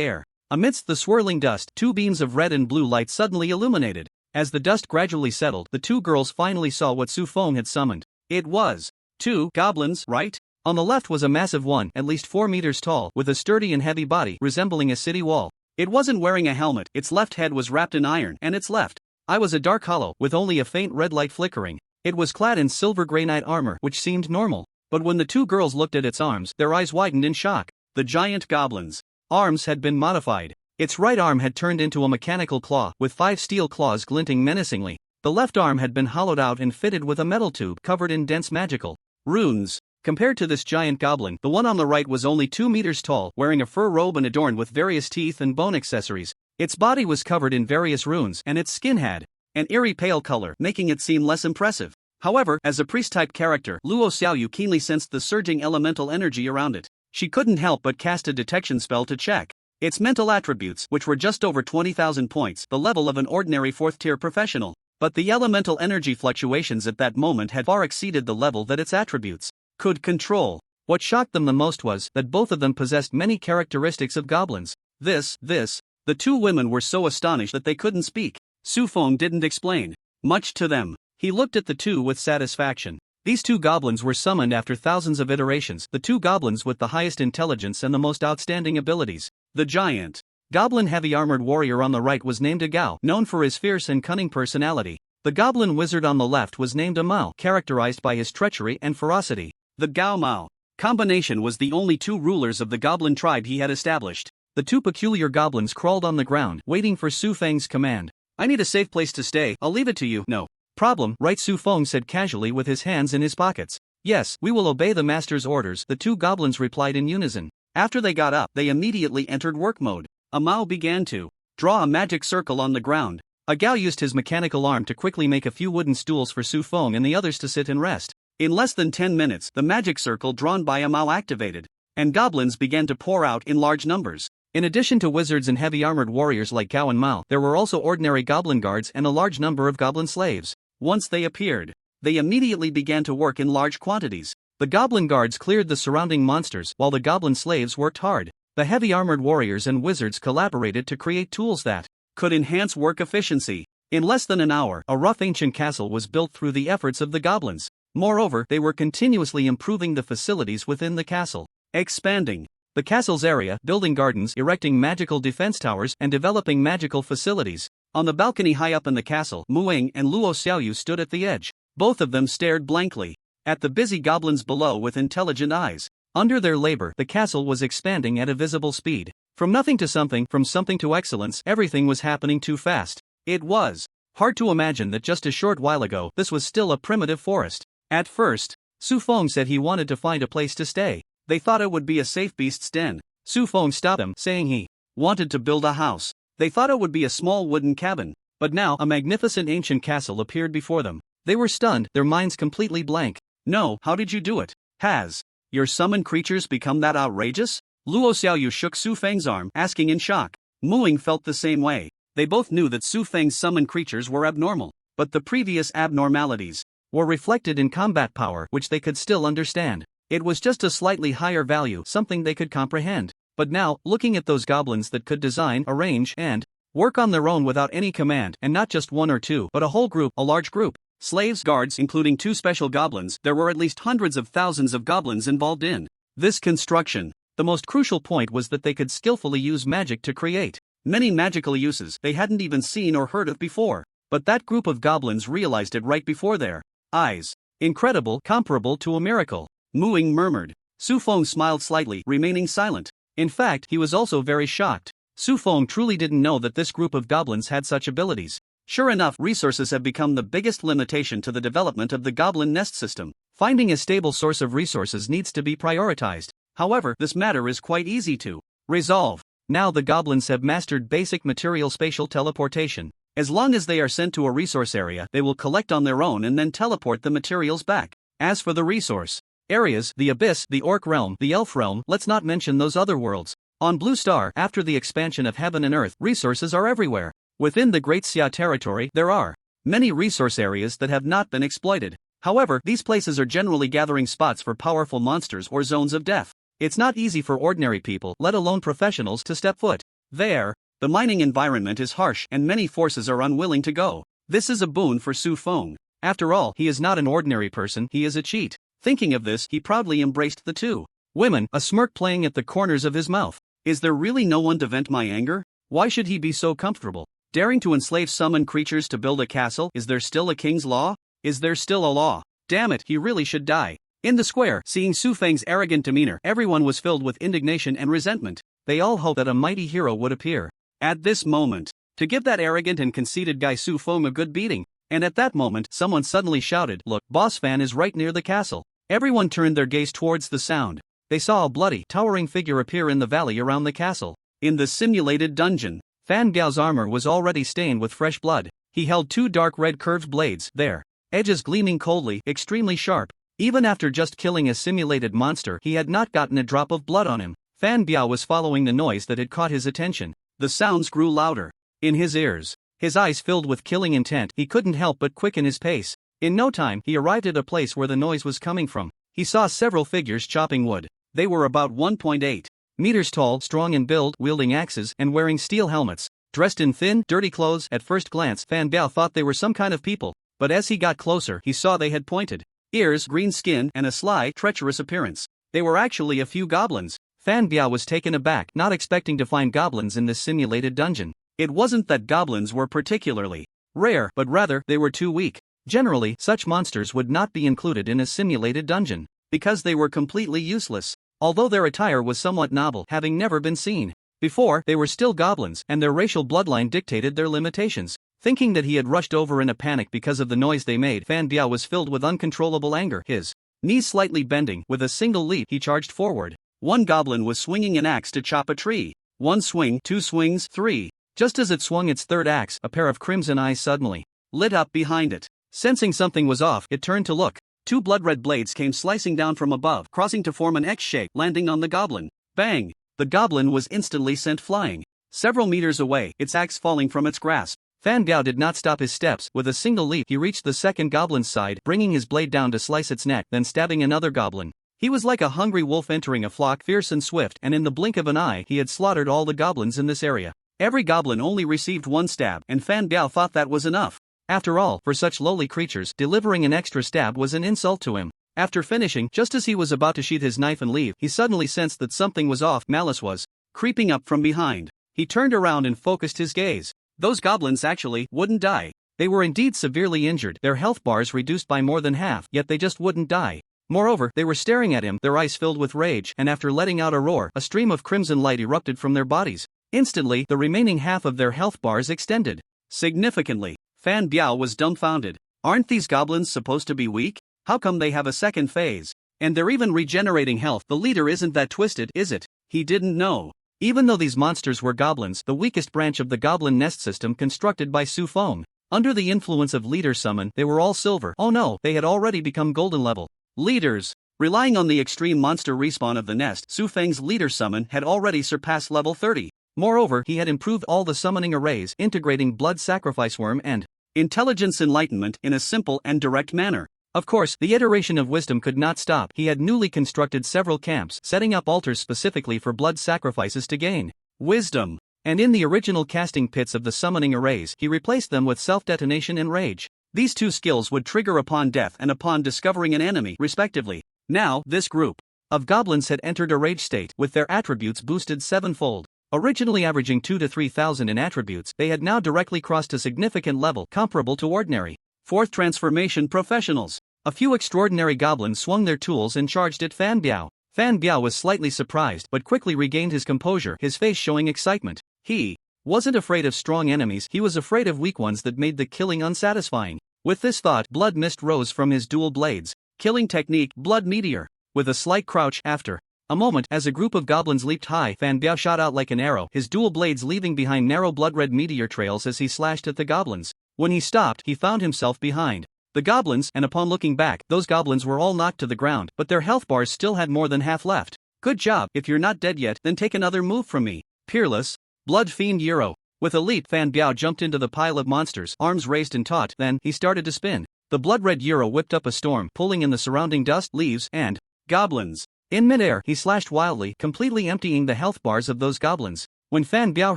air. Amidst the swirling dust, two beams of red and blue light suddenly illuminated. As the dust gradually settled, the two girls finally saw what Su Feng had summoned. It was two goblins, right? On the left was a massive one, at least 4 meters tall, with a sturdy and heavy body resembling a city wall. It wasn't wearing a helmet, its left head was wrapped in iron, and its left eye was a dark hollow, with only a faint red light flickering. It was clad in silver gray knight armor, which seemed normal. But when the two girls looked at its arms, their eyes widened in shock. The giant goblin's arms had been modified. Its right arm had turned into a mechanical claw, with 5 steel claws glinting menacingly. The left arm had been hollowed out and fitted with a metal tube covered in dense magical runes. Compared to this giant goblin, the one on the right was only 2 meters tall, wearing a fur robe and adorned with various teeth and bone accessories. Its body was covered in various runes, and its skin had an eerie pale color, making it seem less impressive. However, as a priest-type character, Luo Xiaoyu keenly sensed the surging elemental energy around it. She couldn't help but cast a detection spell to check its mental attributes, which were just over 20,000 points, the level of an ordinary 4th-tier professional. But the elemental energy fluctuations at that moment had far exceeded the level that its attributes could control. What shocked them the most was that both of them possessed many characteristics of goblins. The two women were so astonished that they couldn't speak. Su Feng didn't explain much to them. He looked at the two with satisfaction. These two goblins were summoned after thousands of iterations, the two goblins with the highest intelligence and the most outstanding abilities. The giant goblin heavy-armored warrior on the right was named a Gao, known for his fierce and cunning personality. The goblin wizard on the left was named a Mao, characterized by his treachery and ferocity. The Gao-Mao combination was the only two rulers of the goblin tribe he had established. The two peculiar goblins crawled on the ground, waiting for Su Feng's command. "I need a safe place to stay, I'll leave it to you." "No problem, right?" Su Feng said casually with his hands in his pockets. "Yes, we will obey the master's orders," the two goblins replied in unison. After they got up, they immediately entered work mode. A Mao began to draw a magic circle on the ground. A Gao used his mechanical arm to quickly make a few wooden stools for Su Feng and the others to sit and rest. In less than 10 minutes, the magic circle drawn by a Mao activated, and goblins began to pour out in large numbers. In addition to wizards and heavy-armored warriors like Gao and Mao, there were also ordinary goblin guards and a large number of goblin slaves. Once they appeared, they immediately began to work in large quantities. The goblin guards cleared the surrounding monsters, while the goblin slaves worked hard. The heavy-armored warriors and wizards collaborated to create tools that could enhance work efficiency. In less than an hour, a rough ancient castle was built through the efforts of the goblins. Moreover, they were continuously improving the facilities within the castle, expanding the castle's area, building gardens, erecting magical defense towers, and developing magical facilities. On the balcony high up in the castle, Muing and Luo Xiaoyu stood at the edge. Both of them stared blankly at the busy goblins below with intelligent eyes. Under their labor, the castle was expanding at a visible speed. From nothing to something, from something to excellence, everything was happening too fast. It was hard to imagine that just a short while ago this was still a primitive forest. At first, Su Feng said he wanted to find a place to stay. They thought it would be a safe beast's den. Su Feng stopped him, saying he wanted to build a house. They thought it would be a small wooden cabin. But now a magnificent ancient castle appeared before them. They were stunned, their minds completely blank. No, how did you do it? Has your summoned creatures become that outrageous? Luo Xiaoyu shook Su Feng's arm, asking in shock. Muing felt the same way. They both knew that Su Feng's summoned creatures were abnormal, but the previous abnormalities were reflected in combat power, which they could still understand. It was just a slightly higher value, something they could comprehend. But now, looking at those goblins that could design, arrange, and work on their own without any command, and not just one or two, but a whole group, a large group. Slaves, guards, including 2 special goblins, there were at least hundreds of thousands of goblins involved in this construction. The most crucial point was that they could skillfully use magic to create many magical uses they hadn't even seen or heard of before. But that group of goblins realized it right before their eyes. Incredible, comparable to a miracle. Muing murmured. Su Feng smiled slightly, remaining silent. In fact, he was also very shocked. Su Feng truly didn't know that this group of goblins had such abilities. Sure enough, resources have become the biggest limitation to the development of the goblin nest system. Finding a stable source of resources needs to be prioritized. However, this matter is quite easy to resolve. Now the goblins have mastered basic material spatial teleportation. As long as they are sent to a resource area, they will collect on their own and then teleport the materials back. As for the resource areas, the Abyss, the Orc Realm, the Elf Realm, let's not mention those other worlds. On Blue Star, after the expansion of Heaven and Earth, resources are everywhere. Within the Great Xia territory, there are many resource areas that have not been exploited. However, these places are generally gathering spots for powerful monsters or zones of death. It's not easy for ordinary people, let alone professionals, to step foot there. The mining environment is harsh and many forces are unwilling to go. This is a boon for Su Feng. After all, he is not an ordinary person, he is a cheat. Thinking of this, he proudly embraced the 2 women, a smirk playing at the corners of his mouth. Is there really no one to vent my anger? Why should he be so comfortable? Daring to enslave summoned creatures to build a castle? Is there still a king's law? Is there still a law? Damn it, he really should die. In the square, seeing Su Feng's arrogant demeanor, everyone was filled with indignation and resentment. They all hoped that a mighty hero would appear at this moment to give that arrogant and conceited guy Su Feng a good beating. And at that moment, someone suddenly shouted, "Look, Boss Fan is right near the castle." Everyone turned their gaze towards the sound. They saw a bloody, towering figure appear in the valley around the castle. In the simulated dungeon, Fan Biao's armor was already stained with fresh blood. He held 2 dark red curved blades, their edges gleaming coldly, extremely sharp. Even after just killing a simulated monster, he had not gotten a drop of blood on him. Fan Biao was following the noise that had caught his attention. The sounds grew louder in his ears. His eyes filled with killing intent, he couldn't help but quicken his pace. In no time, he arrived at a place where the noise was coming from. He saw several figures chopping wood. They were about 1.8 meters tall, strong in build, wielding axes, and wearing steel helmets. Dressed in thin, dirty clothes, at first glance, Fan Biao thought they were some kind of people. But as he got closer, he saw they had pointed ears, green skin, and a sly, treacherous appearance. They were actually a few goblins. Fan Biao was taken aback, not expecting to find goblins in this simulated dungeon. It wasn't that goblins were particularly rare, but rather, they were too weak. Generally, such monsters would not be included in a simulated dungeon, because they were completely useless. Although their attire was somewhat novel, having never been seen before, they were still goblins, and their racial bloodline dictated their limitations. Thinking that he had rushed over in a panic because of the noise they made, Fan Biao was filled with uncontrollable anger. His knees slightly bending, with a single leap, he charged forward. One goblin was swinging an axe to chop a tree. 1 swing, 2 swings, 3. Just as it swung its 3rd axe, a pair of crimson eyes suddenly lit up behind it. Sensing something was off, it turned to look. 2 blood-red blades came slicing down from above, crossing to form an X shape, landing on the goblin. Bang! The goblin was instantly sent flying several meters away, its axe falling from its grasp. Fan Biao did not stop his steps. With a single leap, he reached the second goblin's side, bringing his blade down to slice its neck, then stabbing another goblin. He was like a hungry wolf entering a flock, fierce and swift, and in the blink of an eye, he had slaughtered all the goblins in this area. Every goblin only received 1 stab, and Fan Biao thought that was enough. After all, for such lowly creatures, delivering an extra stab was an insult to him. After finishing, just as he was about to sheath his knife and leave, he suddenly sensed that something was off. Malice was creeping up from behind. He turned around and focused his gaze. Those goblins actually wouldn't die. They were indeed severely injured, their health bars reduced by more than half, yet they just wouldn't die. Moreover, they were staring at him, their eyes filled with rage, and after letting out a roar, a stream of crimson light erupted from their bodies. Instantly, the remaining half of their health bars extended significantly. Fan Biao was dumbfounded. Aren't these goblins supposed to be weak? How come they have a second phase? And they're even regenerating health. The leader isn't that twisted, is it? He didn't know. Even though these monsters were goblins, the weakest branch of the goblin nest system constructed by Su Feng. Under the influence of leader summon, they were all silver. Oh no, they had already become golden level. Leaders. Relying on the extreme monster respawn of the nest, Su Feng's leader summon had already surpassed level 30. Moreover, he had improved all the summoning arrays, integrating blood sacrifice worm and intelligence enlightenment in a simple and direct manner. Of course, the iteration of wisdom could not stop. He had newly constructed several camps, setting up altars specifically for blood sacrifices to gain wisdom. And in the original casting pits of the summoning arrays, he replaced them with self-detonation and rage. These two skills would trigger upon death and upon discovering an enemy, respectively. Now, this group of goblins had entered a rage state, with their attributes boosted sevenfold. Originally averaging 2,000 to 3,000 in attributes, they had now directly crossed a significant level comparable to ordinary. Fourth transformation professionals. A few extraordinary goblins swung their tools and charged at Fan Biao. Fan Biao was slightly surprised but quickly regained his composure, his face showing excitement. He wasn't afraid of strong enemies, he was afraid of weak ones that made the killing unsatisfying. With this thought, blood mist rose from his dual blades. Killing technique, blood meteor. With a slight crouch, after a moment, as a group of goblins leaped high, Fan Biao shot out like an arrow, his dual blades leaving behind narrow blood-red meteor trails as he slashed at the goblins. When he stopped, he found himself behind the goblins, and upon looking back, those goblins were all knocked to the ground, but their health bars still had more than half left. Good job. If you're not dead yet, then take another move from me. Peerless. Blood Fiend Euro. With a leap, Fan Biao jumped into the pile of monsters, arms raised and taut, then he started to spin. The blood-red Euro whipped up a storm, pulling in the surrounding dust, leaves, and goblins. In midair, he slashed wildly, completely emptying the health bars of those goblins. When Fan Biao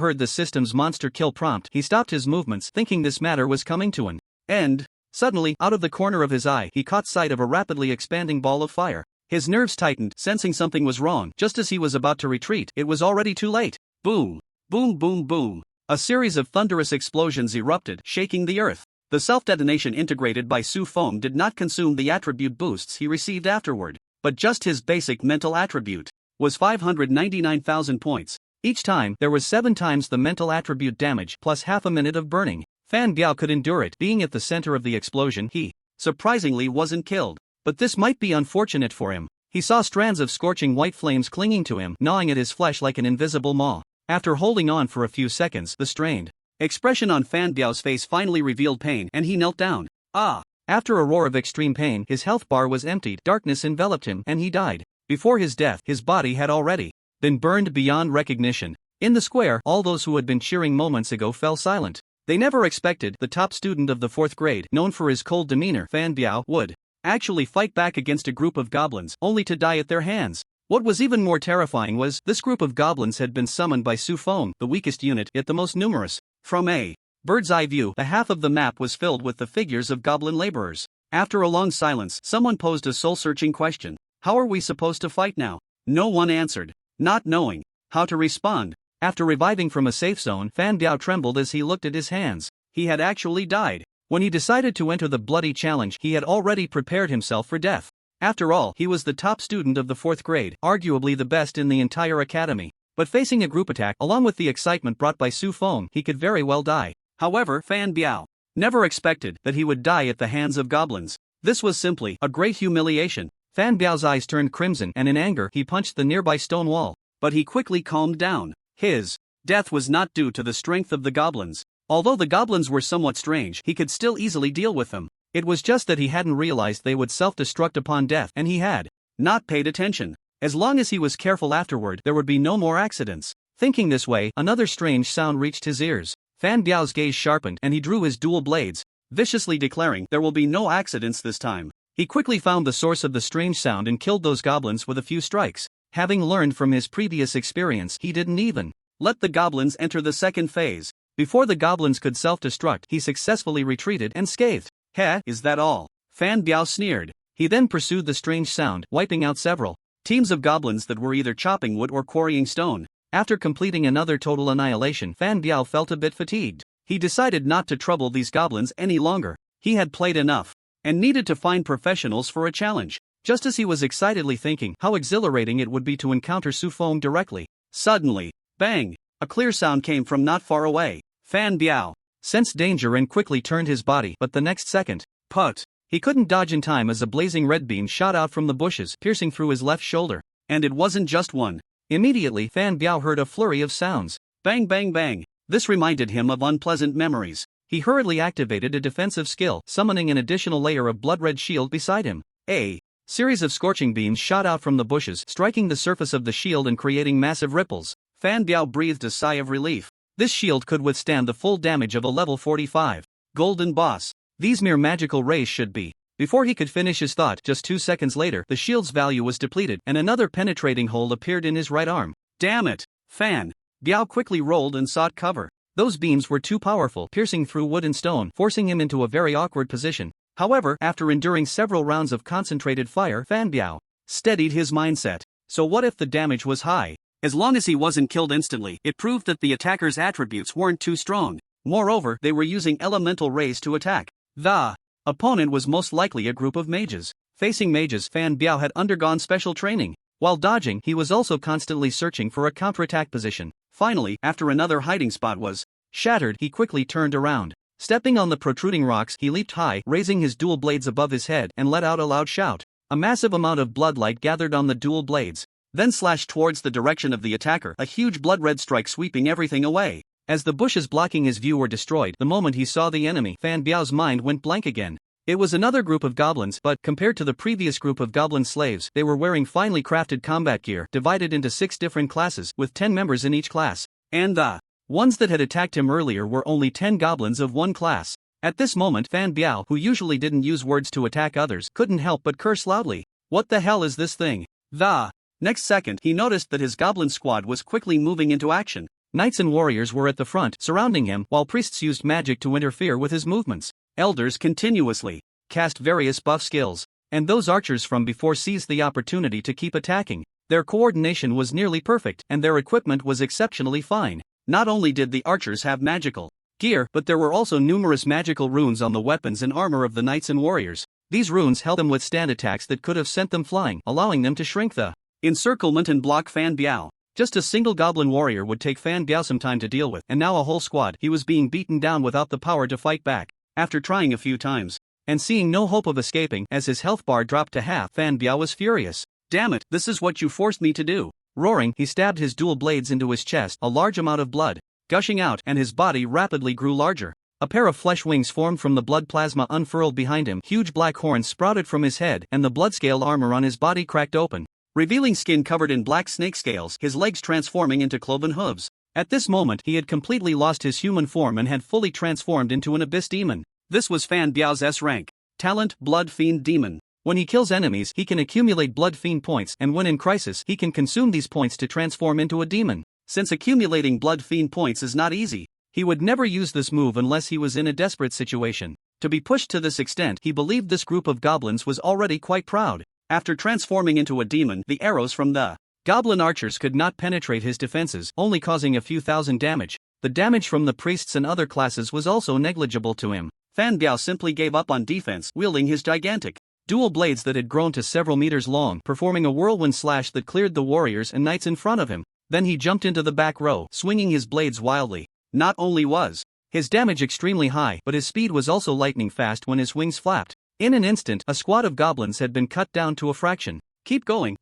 heard the system's monster kill prompt, he stopped his movements, thinking this matter was coming to an end. Suddenly, out of the corner of his eye, he caught sight of a rapidly expanding ball of fire. His nerves tightened, sensing something was wrong. Just as he was about to retreat, it was already too late. Boom! Boom boom boom! A series of thunderous explosions erupted, shaking the earth. The self-detonation integrated by Su Feng did not consume the attribute boosts he received afterward, but just his basic mental attribute was 599,000 points. Each time, there was 7 times the mental attribute damage plus half a minute of burning. Fan Biao could endure it. Being at the center of the explosion, he surprisingly wasn't killed. But this might be unfortunate for him. He saw strands of scorching white flames clinging to him, gnawing at his flesh like an invisible maw. After holding on for a few seconds, the strained expression on Fan Biao's face finally revealed pain, and he knelt down. Ah! After a roar of extreme pain, his health bar was emptied, darkness enveloped him, and he died. Before his death, his body had already been burned beyond recognition. In the square, all those who had been cheering moments ago fell silent. They never expected the top student of the 4th grade, known for his cold demeanor, Fan Biao, would actually fight back against a group of goblins, only to die at their hands. What was even more terrifying was, this group of goblins had been summoned by Su Feng, the weakest unit, yet the most numerous. From a bird's eye view, the half of the map was filled with the figures of goblin laborers. After a long silence, someone posed a soul-searching question. How are we supposed to fight now? No one answered. Not knowing how to respond. After reviving from a safe zone, Fan Biao trembled as he looked at his hands. He had actually died. When he decided to enter the bloody challenge, he had already prepared himself for death. After all, he was the top student of the 4th grade, arguably the best in the entire academy. But facing a group attack, along with the excitement brought by Su Feng, he could very well die. However, Fan Biao never expected that he would die at the hands of goblins. This was simply a great humiliation. Fan Biao's eyes turned crimson, and in anger, he punched the nearby stone wall. But he quickly calmed down. His death was not due to the strength of the goblins. Although the goblins were somewhat strange, he could still easily deal with them. It was just that he hadn't realized they would self-destruct upon death, and he had not paid attention. As long as he was careful afterward, there would be no more accidents. Thinking this way, another strange sound reached his ears. Fan Biao's gaze sharpened, and he drew his dual blades, viciously declaring, "There will be no accidents this time." He quickly found the source of the strange sound and killed those goblins with a few strikes. Having learned from his previous experience, he didn't even let the goblins enter the second phase. Before the goblins could self-destruct, he successfully retreated and scathed. "Heh, is that all?" Fan Biao sneered. He then pursued the strange sound, wiping out several teams of goblins that were either chopping wood or quarrying stone. After completing another total annihilation, Fan Biao felt a bit fatigued. He decided not to trouble these goblins any longer. He had played enough and needed to find professionals for a challenge. just as he was excitedly thinking how exhilarating it would be to encounter Su Feng directly. Suddenly, bang! A clear sound came from not far away. Fan Biao sensed danger and quickly turned his body, but the next second, put! He couldn't dodge in time as a blazing red beam shot out from the bushes, piercing through his left shoulder. And it wasn't just one. Immediately, Fan Biao heard a flurry of sounds. Bang bang bang! This reminded him of unpleasant memories. He hurriedly activated a defensive skill, summoning an additional layer of blood-red shield beside him. A series of scorching beams shot out from the bushes, striking the surface of the shield and creating massive ripples. Fan Biao breathed a sigh of relief. This shield could withstand the full damage of a level 45 golden boss. These mere magical rays should be. Before he could finish his thought, just 2 seconds later, the shield's value was depleted and another penetrating hole appeared in his right arm. Damn it! Fan Biao quickly rolled and sought cover. Those beams were too powerful, piercing through wood and stone, forcing him into a very awkward position. However, after enduring several rounds of concentrated fire, Fan Biao steadied his mindset. So what if the damage was high? As long as he wasn't killed instantly, it proved that the attacker's attributes weren't too strong. Moreover, they were using elemental rays to attack. The opponent was most likely a group of mages. Facing mages, Fan Biao had undergone special training. While dodging, he was also constantly searching for a counterattack position. Finally, after another hiding spot was shattered, he quickly turned around. Stepping on the protruding rocks, he leaped high, raising his dual blades above his head and let out a loud shout. A massive amount of bloodlight gathered on the dual blades, then slashed towards the direction of the attacker, a huge blood-red strike sweeping everything away. As the bushes blocking his view were destroyed, the moment he saw the enemy, Fan Biao's mind went blank again. It was another group of goblins, but compared to the previous group of goblin slaves, they were wearing finely crafted combat gear, divided into 6 different classes, with 10 members in each class. And the ones that had attacked him earlier were only 10 goblins of one class. At this moment, Fan Biao, who usually didn't use words to attack others, couldn't help but curse loudly. What the hell is this thing? The next second, he noticed that his goblin squad was quickly moving into action. Knights and warriors were at the front, surrounding him, while priests used magic to interfere with his movements. Elders continuously cast various buff skills, and those archers from before seized the opportunity to keep attacking. Their coordination was nearly perfect, and their equipment was exceptionally fine. Not only did the archers have magical gear, but there were also numerous magical runes on the weapons and armor of the knights and warriors. These runes helped them withstand attacks that could have sent them flying, allowing them to shrink the encirclement and block Fan Biao. Just a single goblin warrior would take Fan Biao some time to deal with, and now a whole squad. He was being beaten down without the power to fight back. After trying a few times, and seeing no hope of escaping as his health bar dropped to half, Fan Biao was furious. Damn it, this is what you forced me to do. Roaring, he stabbed his dual blades into his chest, a large amount of blood gushing out, and his body rapidly grew larger. A pair of flesh wings formed from the blood plasma unfurled behind him, huge black horns sprouted from his head, and the blood-scaled armor on his body cracked open, revealing skin covered in black snake scales, his legs transforming into cloven hooves. At this moment, he had completely lost his human form and had fully transformed into an abyss demon. This was Fan Biao's S rank talent, Blood Fiend Demon. When he kills enemies, he can accumulate Blood Fiend points, and when in crisis, he can consume these points to transform into a demon. Since accumulating Blood Fiend points is not easy, he would never use this move unless he was in a desperate situation. To be pushed to this extent, he believed this group of goblins was already quite proud. After transforming into a demon, the arrows from the goblin archers could not penetrate his defenses, only causing a few thousand damage. The damage from the priests and other classes was also negligible to him. Fan Biao simply gave up on defense, wielding his gigantic dual blades that had grown to several meters long, performing a whirlwind slash that cleared the warriors and knights in front of him. Then he jumped into the back row, swinging his blades wildly. Not only was his damage extremely high, but his speed was also lightning fast when his wings flapped. In an instant, a squad of goblins had been cut down to a fraction. Keep going,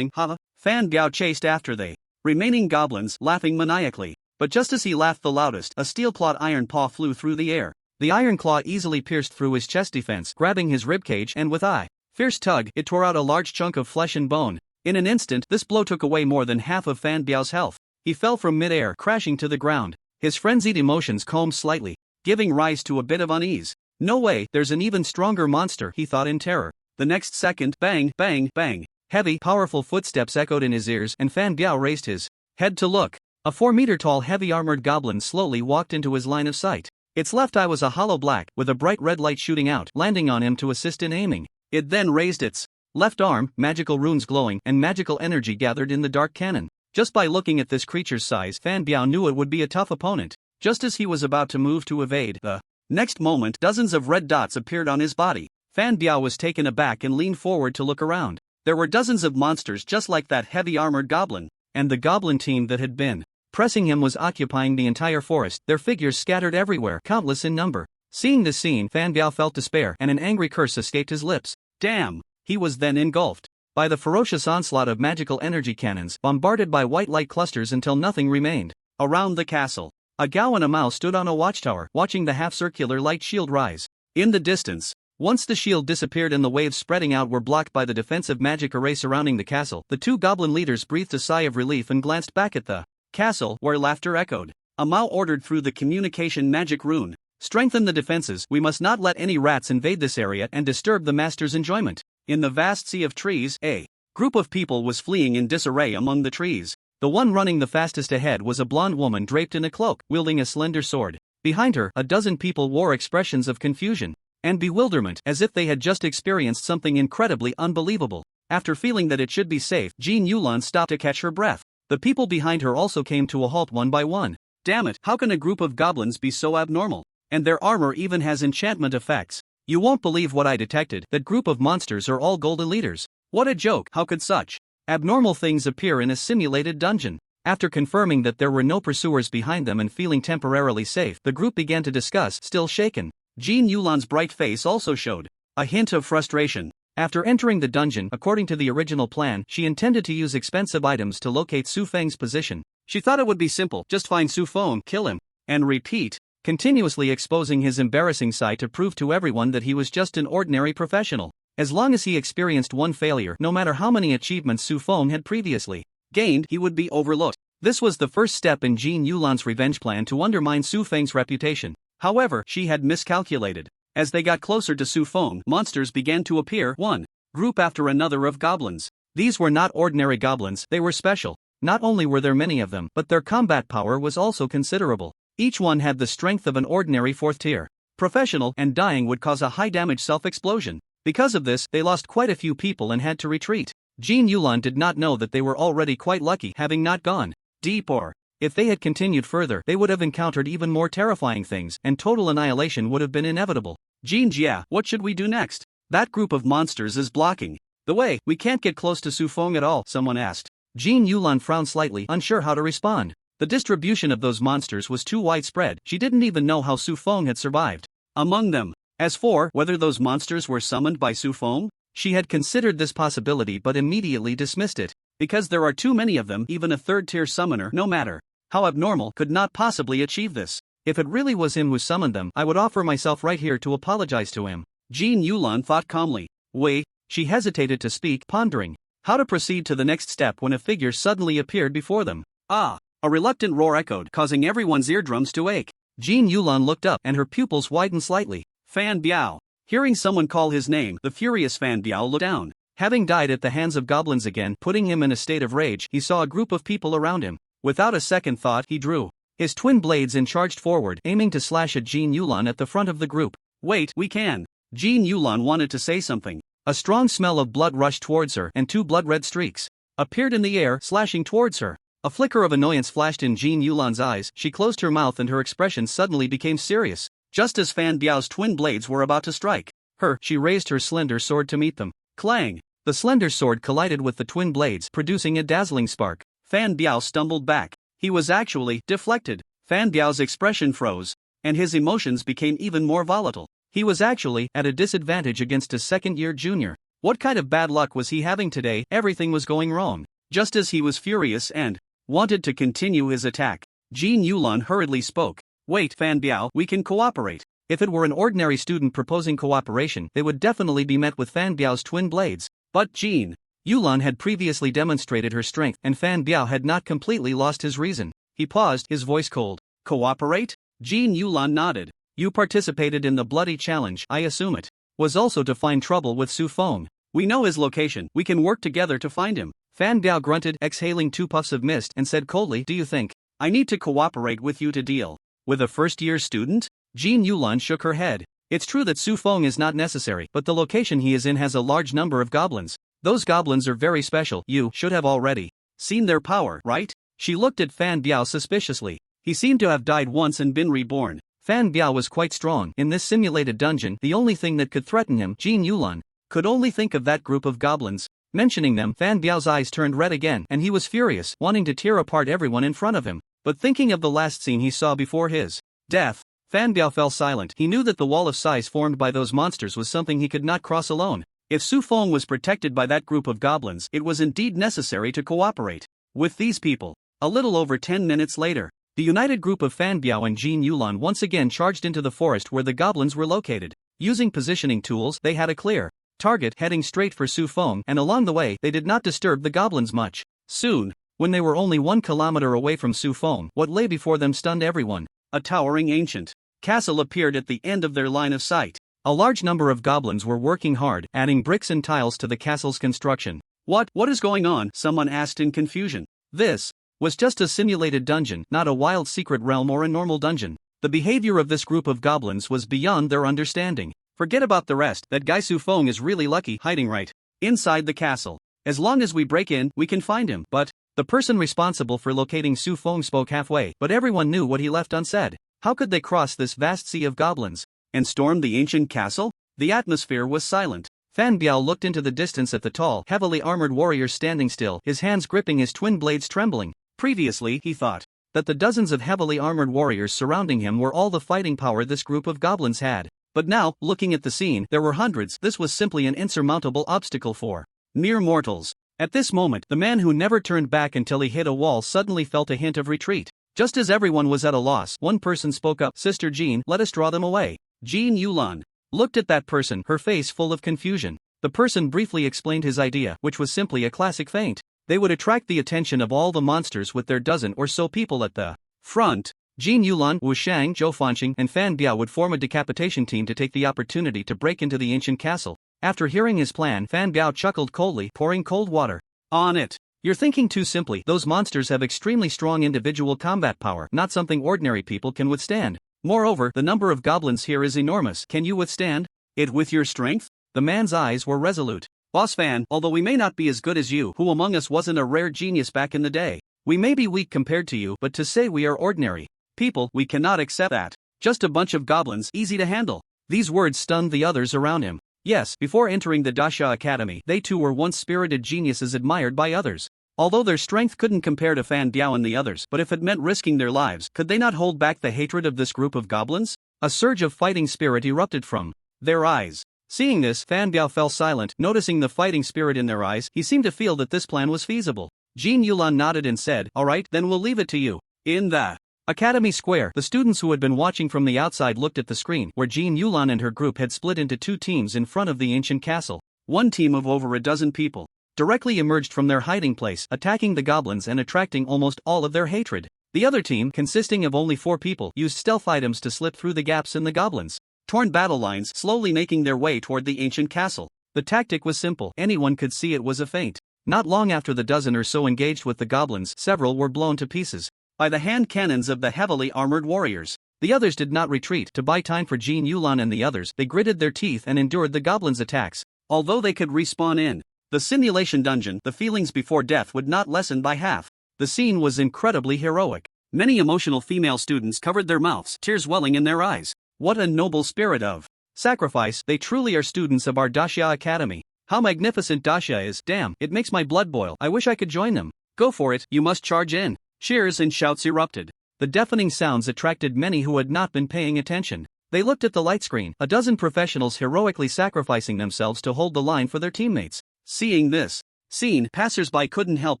haha. Fan Biao chased after the remaining goblins, laughing maniacally. But just as he laughed the loudest, a steel-clawed iron paw flew through the air. The iron claw easily pierced through his chest defense, grabbing his ribcage, and with a fierce tug, it tore out a large chunk of flesh and bone. In an instant, this blow took away more than half of Fan Biao's health. He fell from mid-air, crashing to the ground. His frenzied emotions calmed slightly, giving rise to a bit of unease. No way, there's an even stronger monster, he thought in terror. The next second, bang, bang, bang. Heavy, powerful footsteps echoed in his ears, and Fan Biao raised his head to look. A 4-meter-tall heavy-armored goblin slowly walked into his line of sight. Its left eye was a hollow black, with a bright red light shooting out, landing on him to assist in aiming. It then raised its left arm, magical runes glowing, and magical energy gathered in the dark cannon. Just by looking at this creature's size, Fan Biao knew it would be a tough opponent. Just as he was about to move to evade, the next moment, dozens of red dots appeared on his body. Fan Biao was taken aback and leaned forward to look around. There were dozens of monsters just like that heavy armored goblin, and the goblin team that had been pressing him was occupying the entire forest, their figures scattered everywhere, countless in number. Seeing this scene, Fan Biao felt despair and an angry curse escaped his lips. Damn! He was then engulfed by the ferocious onslaught of magical energy cannons, bombarded by white light clusters until nothing remained. Around the castle, a Gao and a Mao stood on a watchtower, watching the half-circular light shield rise. In the distance, once the shield disappeared and the waves spreading out were blocked by the defensive magic array surrounding the castle, the two goblin leaders breathed a sigh of relief and glanced back at the castle, where laughter echoed. A Mao ordered through the communication magic rune, "Strengthen the defenses, we must not let any rats invade this area and disturb the master's enjoyment." In the vast sea of trees, a group of people was fleeing in disarray among the trees. The one running the fastest ahead was a blonde woman draped in a cloak, wielding a slender sword. Behind her, a dozen people wore expressions of confusion and bewilderment, as if they had just experienced something incredibly unbelievable. After feeling that it should be safe, Jin Yulan stopped to catch her breath. The people behind her also came to a halt one by one. Damn it, how can a group of goblins be so abnormal? And their armor even has enchantment effects. You won't believe what I detected, that group of monsters are all golden leaders. What a joke, how could such abnormal things appear in a simulated dungeon? After confirming that there were no pursuers behind them and feeling temporarily safe, the group began to discuss, still shaken. Jin Yulan's bright face also showed a hint of frustration. After entering the dungeon, according to the original plan, she intended to use expensive items to locate Su Feng's position. She thought it would be simple, just find Su Feng, kill him, and repeat, continuously exposing his embarrassing side to prove to everyone that he was just an ordinary professional. As long as he experienced one failure, no matter how many achievements Su Feng had previously gained, he would be overlooked. This was the first step in Jin Yulan's revenge plan to undermine Su Feng's reputation. However, she had miscalculated. As they got closer to Su Feng, monsters began to appear, one group after another of goblins. These were not ordinary goblins, they were special. Not only were there many of them, but their combat power was also considerable. Each one had the strength of an ordinary fourth tier professional, and dying would cause a high damage self-explosion. Because of this, they lost quite a few people and had to retreat. Jin Yulan did not know that they were already quite lucky, having not gone deep, or if they had continued further, they would have encountered even more terrifying things, and total annihilation would have been inevitable. Jin Jia, what should we do next? That group of monsters is blocking the way. We can't get close to Su Feng at all, someone asked. Jin Yulan frowned slightly, unsure how to respond. The distribution of those monsters was too widespread. She didn't even know how Su Feng had survived among them. As for whether those monsters were summoned by Su Feng, she had considered this possibility but immediately dismissed it. Because there are too many of them, even a third-tier summoner, no matter how abnormal, could not possibly achieve this. If it really was him who summoned them, I would offer myself right here to apologize to him. Jin Yulan thought calmly. Wait, she hesitated to speak, pondering how to proceed to the next step when a figure suddenly appeared before them. Ah! A reluctant roar echoed, causing everyone's eardrums to ache. Jin Yulan looked up, and her pupils widened slightly. Fan Biao. Hearing someone call his name, the furious Fan Biao looked down. Having died at the hands of goblins again, putting him in a state of rage, he saw a group of people around him. Without a second thought, he drew his twin blades and charged forward, aiming to slash at Jin Yulan at the front of the group. Wait, we can. Jin Yulan wanted to say something. A strong smell of blood rushed towards her, and two blood-red streaks appeared in the air, slashing towards her. A flicker of annoyance flashed in Jin Yulan's eyes. She closed her mouth and her expression suddenly became serious. Just as Fan Biao's twin blades were about to strike her, she raised her slender sword to meet them. Clang! The slender sword collided with the twin blades, producing a dazzling spark. Fan Biao stumbled back. He was actually deflected. Fan Biao's expression froze, and his emotions became even more volatile. He was actually at a disadvantage against a second-year junior. What kind of bad luck was he having today? Everything was going wrong. Just as he was furious and wanted to continue his attack, Jin Yulan hurriedly spoke. Wait, Fan Biao, we can cooperate. If it were an ordinary student proposing cooperation, they would definitely be met with Fan Biao's twin blades. But Jin Yulan had previously demonstrated her strength, and Fan Biao had not completely lost his reason. He paused, his voice cold. Cooperate? Jin Yulan nodded. You participated in the bloody challenge, I assume it was also to find trouble with Su Feng. We know his location, we can work together to find him. Fan Biao grunted, exhaling two puffs of mist, and said coldly, do you think I need to cooperate with you to deal with a first-year student? Jin Yulan shook her head. It's true that Su Feng is not necessary, but the location he is in has a large number of goblins. Those goblins are very special. You should have already seen their power, right? She looked at Fan Biao suspiciously. He seemed to have died once and been reborn. Fan Biao was quite strong. In this simulated dungeon, the only thing that could threaten him, Jin Yulan, could only think of that group of goblins. Mentioning them, Fan Biao's eyes turned red again, and he was furious, wanting to tear apart everyone in front of him. But thinking of the last scene he saw before his death, Fan Biao fell silent. He knew that the wall of size formed by those monsters was something he could not cross alone. If Su Feng was protected by that group of goblins, it was indeed necessary to cooperate with these people. A little over 10 minutes later, the united group of Fan Biao and Jin Yulan once again charged into the forest where the goblins were located. Using positioning tools, they had a clear target heading straight for Su Feng, and along the way, they did not disturb the goblins much. Soon, when they were only 1 kilometer away from Su Feng, what lay before them stunned everyone. A towering ancient castle appeared at the end of their line of sight. A large number of goblins were working hard, adding bricks and tiles to the castle's construction. What is going on? Someone asked in confusion. This was just a simulated dungeon, not a wild secret realm or a normal dungeon. The behavior of this group of goblins was beyond their understanding. Forget about the rest, that guy Su Feng is really lucky, hiding right inside the castle. As long as we break in, we can find him. But the person responsible for locating Su Feng spoke halfway, but everyone knew what he left unsaid. How could they cross this vast sea of goblins and storm the ancient castle? The atmosphere was silent. Fan Biao looked into the distance at the tall, heavily armored warrior standing still, his hands gripping his twin blades trembling. Previously, he thought that the dozens of heavily armored warriors surrounding him were all the fighting power this group of goblins had. But now, looking at the scene, there were hundreds. This was simply an insurmountable obstacle for mere mortals. At this moment, the man who never turned back until he hit a wall suddenly felt a hint of retreat. Just as everyone was at a loss, one person spoke up. Sister Jean, let us draw them away. Jin Yulan looked at that person, her face full of confusion. The person briefly explained his idea, which was simply a classic feint. They would attract the attention of all the monsters with their dozen or so people at the front. Jin Yulan, Wu Shang, Zhou Fanqing, and Fan Biao would form a decapitation team to take the opportunity to break into the ancient castle. After hearing his plan, Fan Biao chuckled coldly, pouring cold water on it. You're thinking too simply. Those monsters have extremely strong individual combat power, not something ordinary people can withstand. Moreover, the number of goblins here is enormous. Can you withstand it with your strength? The man's eyes were resolute. Boss Fan, although we may not be as good as you, who among us wasn't a rare genius back in the day? We may be weak compared to you, but to say we are ordinary people, we cannot accept that. Just a bunch of goblins, easy to handle. These words stunned the others around him. Yes, before entering the Dasha Academy, they too were once spirited geniuses admired by others. Although their strength couldn't compare to Fan Biao and the others, but if it meant risking their lives, could they not hold back the hatred of this group of goblins? A surge of fighting spirit erupted from their eyes. Seeing this, Fan Biao fell silent. Noticing the fighting spirit in their eyes, he seemed to feel that this plan was feasible. Jin Yulan nodded and said, "Alright, then we'll leave it to you." In the Academy Square, the students who had been watching from the outside looked at the screen, where Jin Yulan and her group had split into 2 teams in front of the ancient castle. One team of over a dozen people directly emerged from their hiding place, attacking the goblins and attracting almost all of their hatred. The other team, consisting of only 4 people, used stealth items to slip through the gaps in the goblins' torn battle lines, slowly making their way toward the ancient castle. The tactic was simple. Anyone could see it was a feint. Not long after the dozen or so engaged with the goblins, several were blown to pieces by the hand cannons of the heavily armored warriors. The others did not retreat. To buy time for Jin Yulan and the others, they gritted their teeth and endured the goblins' attacks. Although they could respawn in the simulation dungeon, the feelings before death would not lessen by half. The scene was incredibly heroic. Many emotional female students covered their mouths, tears welling in their eyes. What a noble spirit of sacrifice. They truly are students of our Dasha Academy. How magnificent Dasha is. Damn, it makes my blood boil. I wish I could join them. Go for it, you must charge in. Cheers and shouts erupted. The deafening sounds attracted many who had not been paying attention. They looked at the light screen, a dozen professionals heroically sacrificing themselves to hold the line for their teammates. Seeing this scene, passers-by couldn't help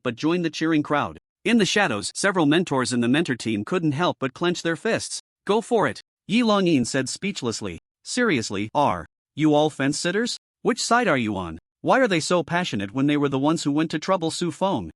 but join the cheering crowd. In the shadows, several mentors in the mentor team couldn't help but clench their fists. Go for it, Yi Longyin said speechlessly. Seriously, are you all fence-sitters? Which side are you on? Why are they so passionate when they were the ones who went to trouble Su Feng?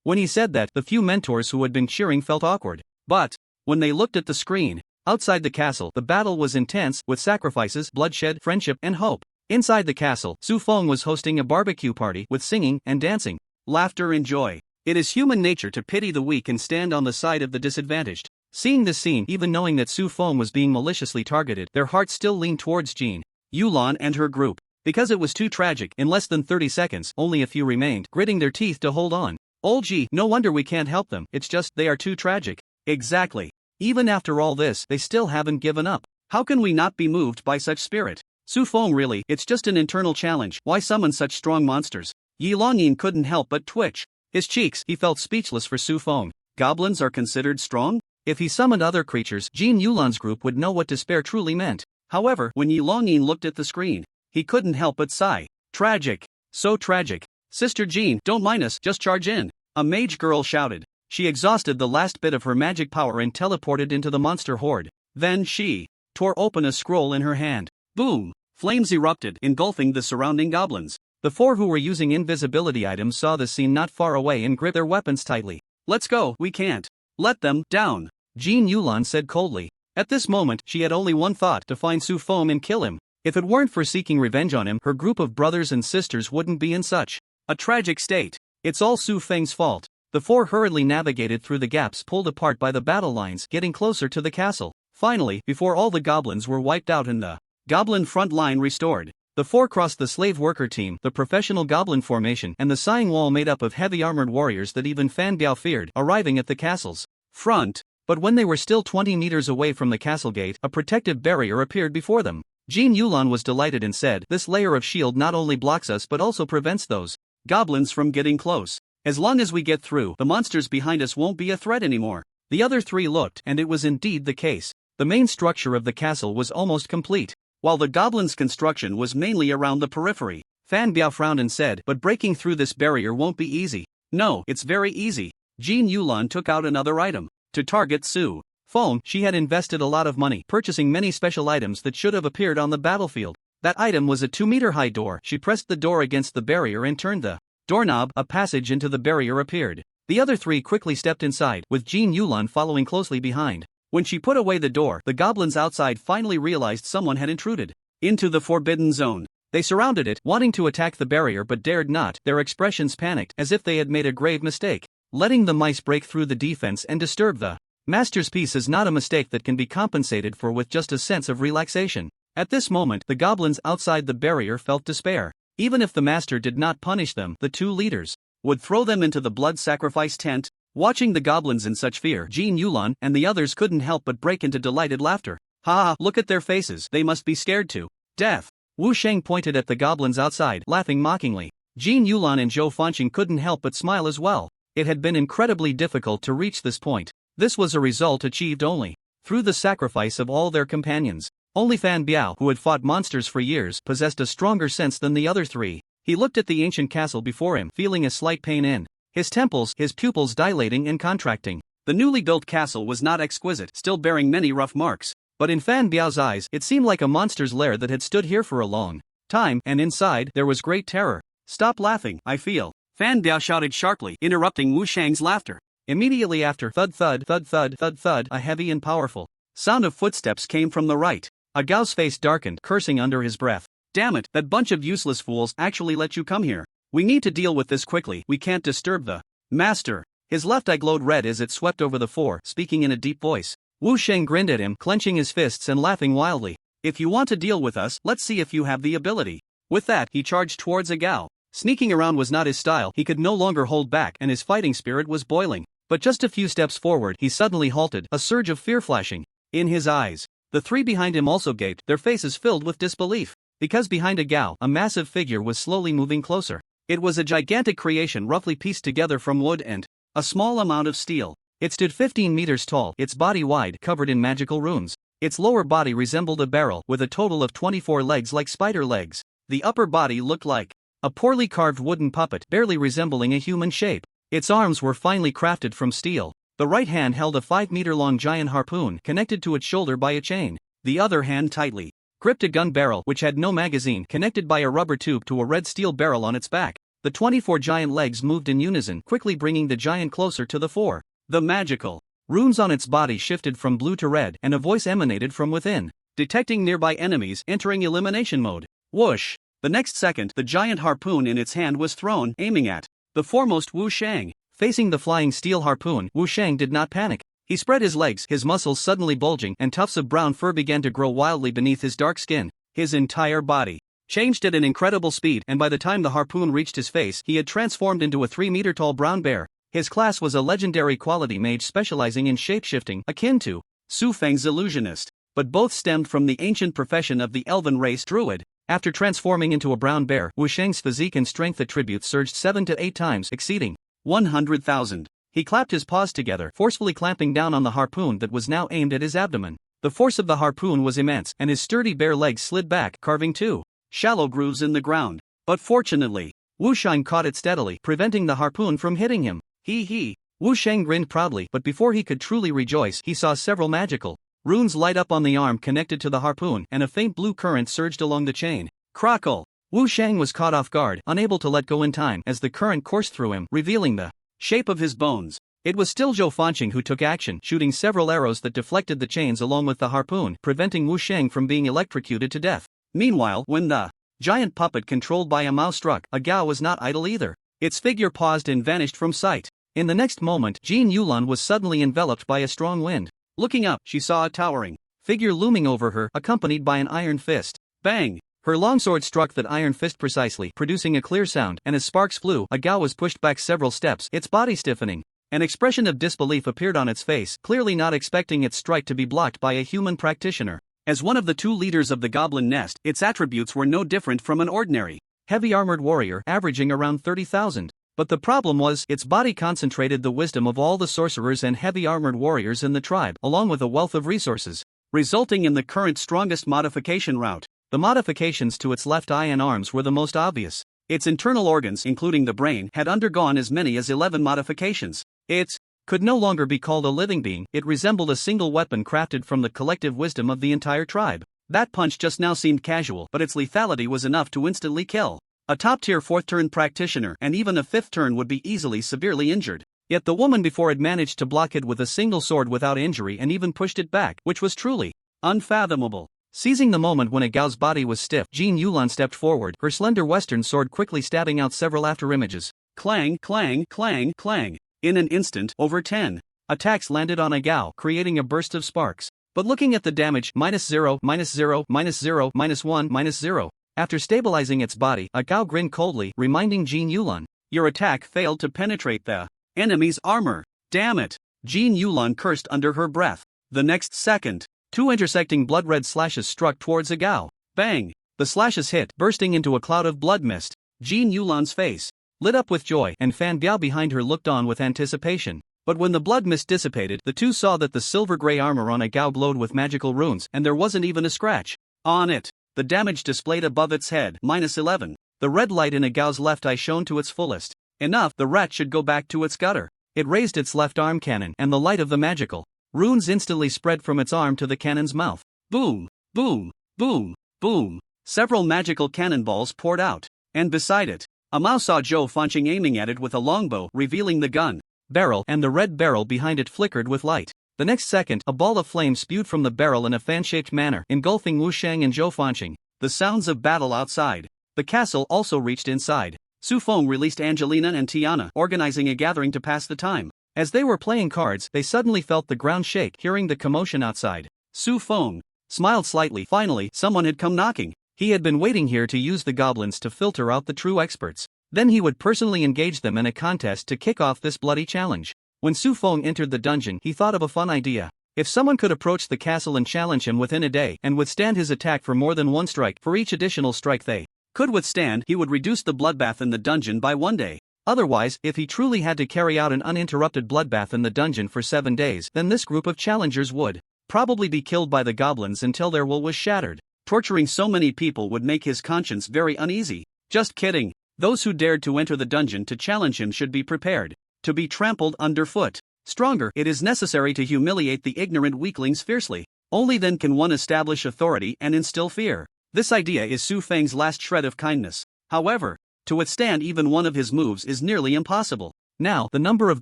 When he said that, the few mentors who had been cheering felt awkward. But when they looked at the screen, outside the castle, the battle was intense, with sacrifices, bloodshed, friendship, and hope. Inside the castle, Su Feng was hosting a barbecue party with singing and dancing, laughter and joy. It is human nature to pity the weak and stand on the side of the disadvantaged. Seeing this scene, even knowing that Su Feng was being maliciously targeted, their hearts still leaned towards Jin Yulan and her group. Because it was too tragic, in less than 30 seconds, only a few remained, gritting their teeth to hold on. "Oh gee, no wonder we can't help them, it's just, they are too tragic." Exactly. Even after all this, they still haven't given up. How can we not be moved by such spirit? Su Feng, really, it's just an internal challenge. Why summon such strong monsters? Yi Longyin couldn't help but twitch. His cheeks, he felt speechless for Su Feng. Goblins are considered strong? If he summoned other creatures, Jin Yulan's group would know what despair truly meant. However, when Yi Longyin looked at the screen, he couldn't help but sigh. Tragic. So tragic. Sister Jean, don't mind us, just charge in. A mage girl shouted. She exhausted the last bit of her magic power and teleported into the monster horde. Then she tore open a scroll in her hand. Boom! Flames erupted, engulfing the surrounding goblins. The four who were using invisibility items saw the scene not far away and gripped their weapons tightly. Let's go, we can't let them down, Jin Yulan said coldly. At this moment, she had only one thought: to find Su Feng and kill him. If it weren't for seeking revenge on him, her group of brothers and sisters wouldn't be in such a tragic state. It's all Su Feng's fault. The four hurriedly navigated through the gaps pulled apart by the battle lines, getting closer to the castle. Finally, before all the goblins were wiped out and the goblin front line restored, the four crossed the slave worker team, the professional goblin formation, and the sighing wall made up of heavy armored warriors that even Fan Biao feared, arriving at the castle's front. But when they were still 20 meters away from the castle gate, a protective barrier appeared before them. Jin Yulan was delighted and said, "This layer of shield not only blocks us but also prevents those goblins from getting close. As long as we get through, the monsters behind us won't be a threat anymore." The other three looked, and it was indeed the case. The main structure of the castle was almost complete, while the goblins' construction was mainly around the periphery. Fan Biao frowned and said, "But breaking through this barrier won't be easy." "No, it's very easy." Jin Yulan took out another item. To target Su Feng, she had invested a lot of money, purchasing many special items that should have appeared on the battlefield. That item was a 2-meter-high door. She pressed the door against the barrier and turned the doorknob. A passage into the barrier appeared. The other three quickly stepped inside, with Jin Yulan following closely behind. When she put away the door, the goblins outside finally realized someone had intruded into the forbidden zone. They surrounded it, wanting to attack the barrier but dared not. Their expressions panicked, as if they had made a grave mistake. Letting the mice break through the defense and disturb the master's peace is not a mistake that can be compensated for with just a sense of relaxation. At this moment, the goblins outside the barrier felt despair. Even if the master did not punish them, the two leaders would throw them into the blood sacrifice tent. Watching the goblins in such fear, Jin Yulan and the others couldn't help but break into delighted laughter. "Ha, look at their faces, they must be scared to death." Wu Sheng pointed at the goblins outside, laughing mockingly. Jin Yulan and Zhou Fanqing couldn't help but smile as well. It had been incredibly difficult to reach this point. This was a result achieved only through the sacrifice of all their companions. Only Fan Biao, who had fought monsters for years, possessed a stronger sense than the other three. He looked at the ancient castle before him, feeling a slight pain in his temples, his pupils dilating and contracting. The newly built castle was not exquisite, still bearing many rough marks. But in Fan Biao's eyes, it seemed like a monster's lair that had stood here for a long time, and inside, there was great terror. "Stop laughing, I feel," Fan Biao shouted sharply, interrupting Wu Sheng's laughter. Immediately after, thud thud thud thud thud thud, a heavy and powerful sound of footsteps came from the right. A Gao's face darkened, cursing under his breath. "Damn it, that bunch of useless fools actually let you come here. We need to deal with this quickly, we can't disturb the master." His left eye glowed red as it swept over the four, speaking in a deep voice. Wu Sheng grinned at him, clenching his fists and laughing wildly. "If you want to deal with us, let's see if you have the ability." With that, he charged towards a Gao. Sneaking around was not his style, he could no longer hold back and his fighting spirit was boiling. But just a few steps forward, he suddenly halted, a surge of fear flashing in his eyes. The three behind him also gaped, their faces filled with disbelief. Because behind a Gao, a massive figure was slowly moving closer. It was a gigantic creation roughly pieced together from wood and a small amount of steel. It stood 15 meters tall, its body wide, covered in magical runes. Its lower body resembled a barrel, with a total of 24 legs like spider legs. The upper body looked like a poorly carved wooden puppet, barely resembling a human shape. Its arms were finely crafted from steel. The right hand held a 5-meter-long giant harpoon, connected to its shoulder by a chain. The other hand tightly gripped a gun barrel, which had no magazine, connected by a rubber tube to a red steel barrel on its back. The 24 giant legs moved in unison, quickly bringing the giant closer to the fore. The magical runes on its body shifted from blue to red, and a voice emanated from within, detecting nearby enemies, entering elimination mode. Whoosh! The next second, the giant harpoon in its hand was thrown, aiming at the foremost Wu Sheng. Facing the flying steel harpoon, Wu Sheng did not panic. He spread his legs, his muscles suddenly bulging, and tufts of brown fur began to grow wildly beneath his dark skin. His entire body changed at an incredible speed, and by the time the harpoon reached his face, he had transformed into a 3-meter-tall brown bear. His class was a legendary quality mage specializing in shapeshifting, akin to Su Feng's illusionist, but both stemmed from the ancient profession of the elven race druid. After transforming into a brown bear, Wu Sheng's physique and strength attributes surged 7 to 8 times, exceeding 100,000. He clapped his paws together, forcefully clamping down on the harpoon that was now aimed at his abdomen. The force of the harpoon was immense, and his sturdy bare legs slid back, carving two shallow grooves in the ground. But fortunately, Wu Sheng caught it steadily, preventing the harpoon from hitting him. He. Wu Sheng grinned proudly, but before he could truly rejoice, he saw several magical runes light up on the arm connected to the harpoon, and a faint blue current surged along the chain. Crackle! Wu Sheng was caught off guard, unable to let go in time as the current coursed through him, revealing the shape of his bones. It was still Zhou Fanqing who took action, shooting several arrows that deflected the chains along with the harpoon, preventing Wu Sheng from being electrocuted to death. Meanwhile, when the giant puppet controlled by a mouse struck, a Gao was not idle either. Its figure paused and vanished from sight. In the next moment, Jin Yulan was suddenly enveloped by a strong wind. Looking up, she saw a towering figure looming over her, accompanied by an iron fist. Bang! Her longsword struck that iron fist precisely, producing a clear sound, and as sparks flew, a Gao was pushed back several steps, its body stiffening. An expression of disbelief appeared on its face, clearly not expecting its strike to be blocked by a human practitioner. As one of the two leaders of the goblin nest, its attributes were no different from an ordinary heavy-armored warrior, averaging around 30,000. But the problem was, its body concentrated the wisdom of all the sorcerers and heavy-armored warriors in the tribe, along with a wealth of resources, resulting in the current strongest modification route. The modifications to its left eye and arms were the most obvious. Its internal organs, including the brain, had undergone as many as 11 modifications. It could no longer be called a living being, it resembled a single weapon crafted from the collective wisdom of the entire tribe. That punch just now seemed casual, but its lethality was enough to instantly kill a top-tier 4th turn practitioner, and even a 5th turn would be easily severely injured. Yet the woman before had managed to block it with a single sword without injury and even pushed it back, which was truly unfathomable. Seizing the moment when a Gao's body was stiff, Jin Yulan stepped forward, her slender western sword quickly stabbing out several afterimages. Clang, clang, clang, clang. In an instant, over 10 attacks landed on a Gao, creating a burst of sparks. But looking at the damage, -0, -0, -0, -1, -0. After stabilizing its body, a Gao grinned coldly, reminding Jin Yulan, "Your attack failed to penetrate the enemy's armor. Damn it!" Jin Yulan cursed under her breath. The next second, two intersecting blood-red slashes struck towards a Gao. Bang! The slashes hit, bursting into a cloud of blood mist. Jin Yulan's face lit up with joy, and Fan Biao behind her looked on with anticipation. But when the blood mist dissipated, the two saw that the silver-gray armor on a Gao glowed with magical runes, and there wasn't even a scratch on it. The damage displayed above its head, -11. The red light in a Gao's left eye shone to its fullest. Enough, the rat should go back to its gutter. It raised its left arm cannon, and the light of the magical runes instantly spread from its arm to the cannon's mouth. Boom, boom, boom, boom. Several magical cannonballs poured out, and beside it, a mouse saw Zhou Fanqing aiming at it with a longbow, revealing the gun barrel, and the red barrel behind it flickered with light. The next second, a ball of flame spewed from the barrel in a fan-shaped manner, engulfing Wu Sheng and Zhou Fanqing. The sounds of battle outside the castle also reached inside. Su Feng released Angelina and Tiana, organizing a gathering to pass the time. As they were playing cards, they suddenly felt the ground shake, hearing the commotion outside. Su Feng smiled slightly. Finally, someone had come knocking. He had been waiting here to use the goblins to filter out the true experts. Then he would personally engage them in a contest to kick off this bloody challenge. When Su Feng entered the dungeon, he thought of a fun idea. If someone could approach the castle and challenge him within a day, and withstand his attack for more than one strike, for each additional strike they could withstand, he would reduce the bloodbath in the dungeon by 1 day. Otherwise, if he truly had to carry out an uninterrupted bloodbath in the dungeon for 7 days, then this group of challengers would probably be killed by the goblins until their will was shattered. Torturing so many people would make his conscience very uneasy. Just kidding. Those who dared to enter the dungeon to challenge him should be prepared to be trampled underfoot. Stronger, it is necessary to humiliate the ignorant weaklings fiercely. Only then can one establish authority and instill fear. This idea is Su Feng's last shred of kindness. However, to withstand even one of his moves is nearly impossible. Now, the number of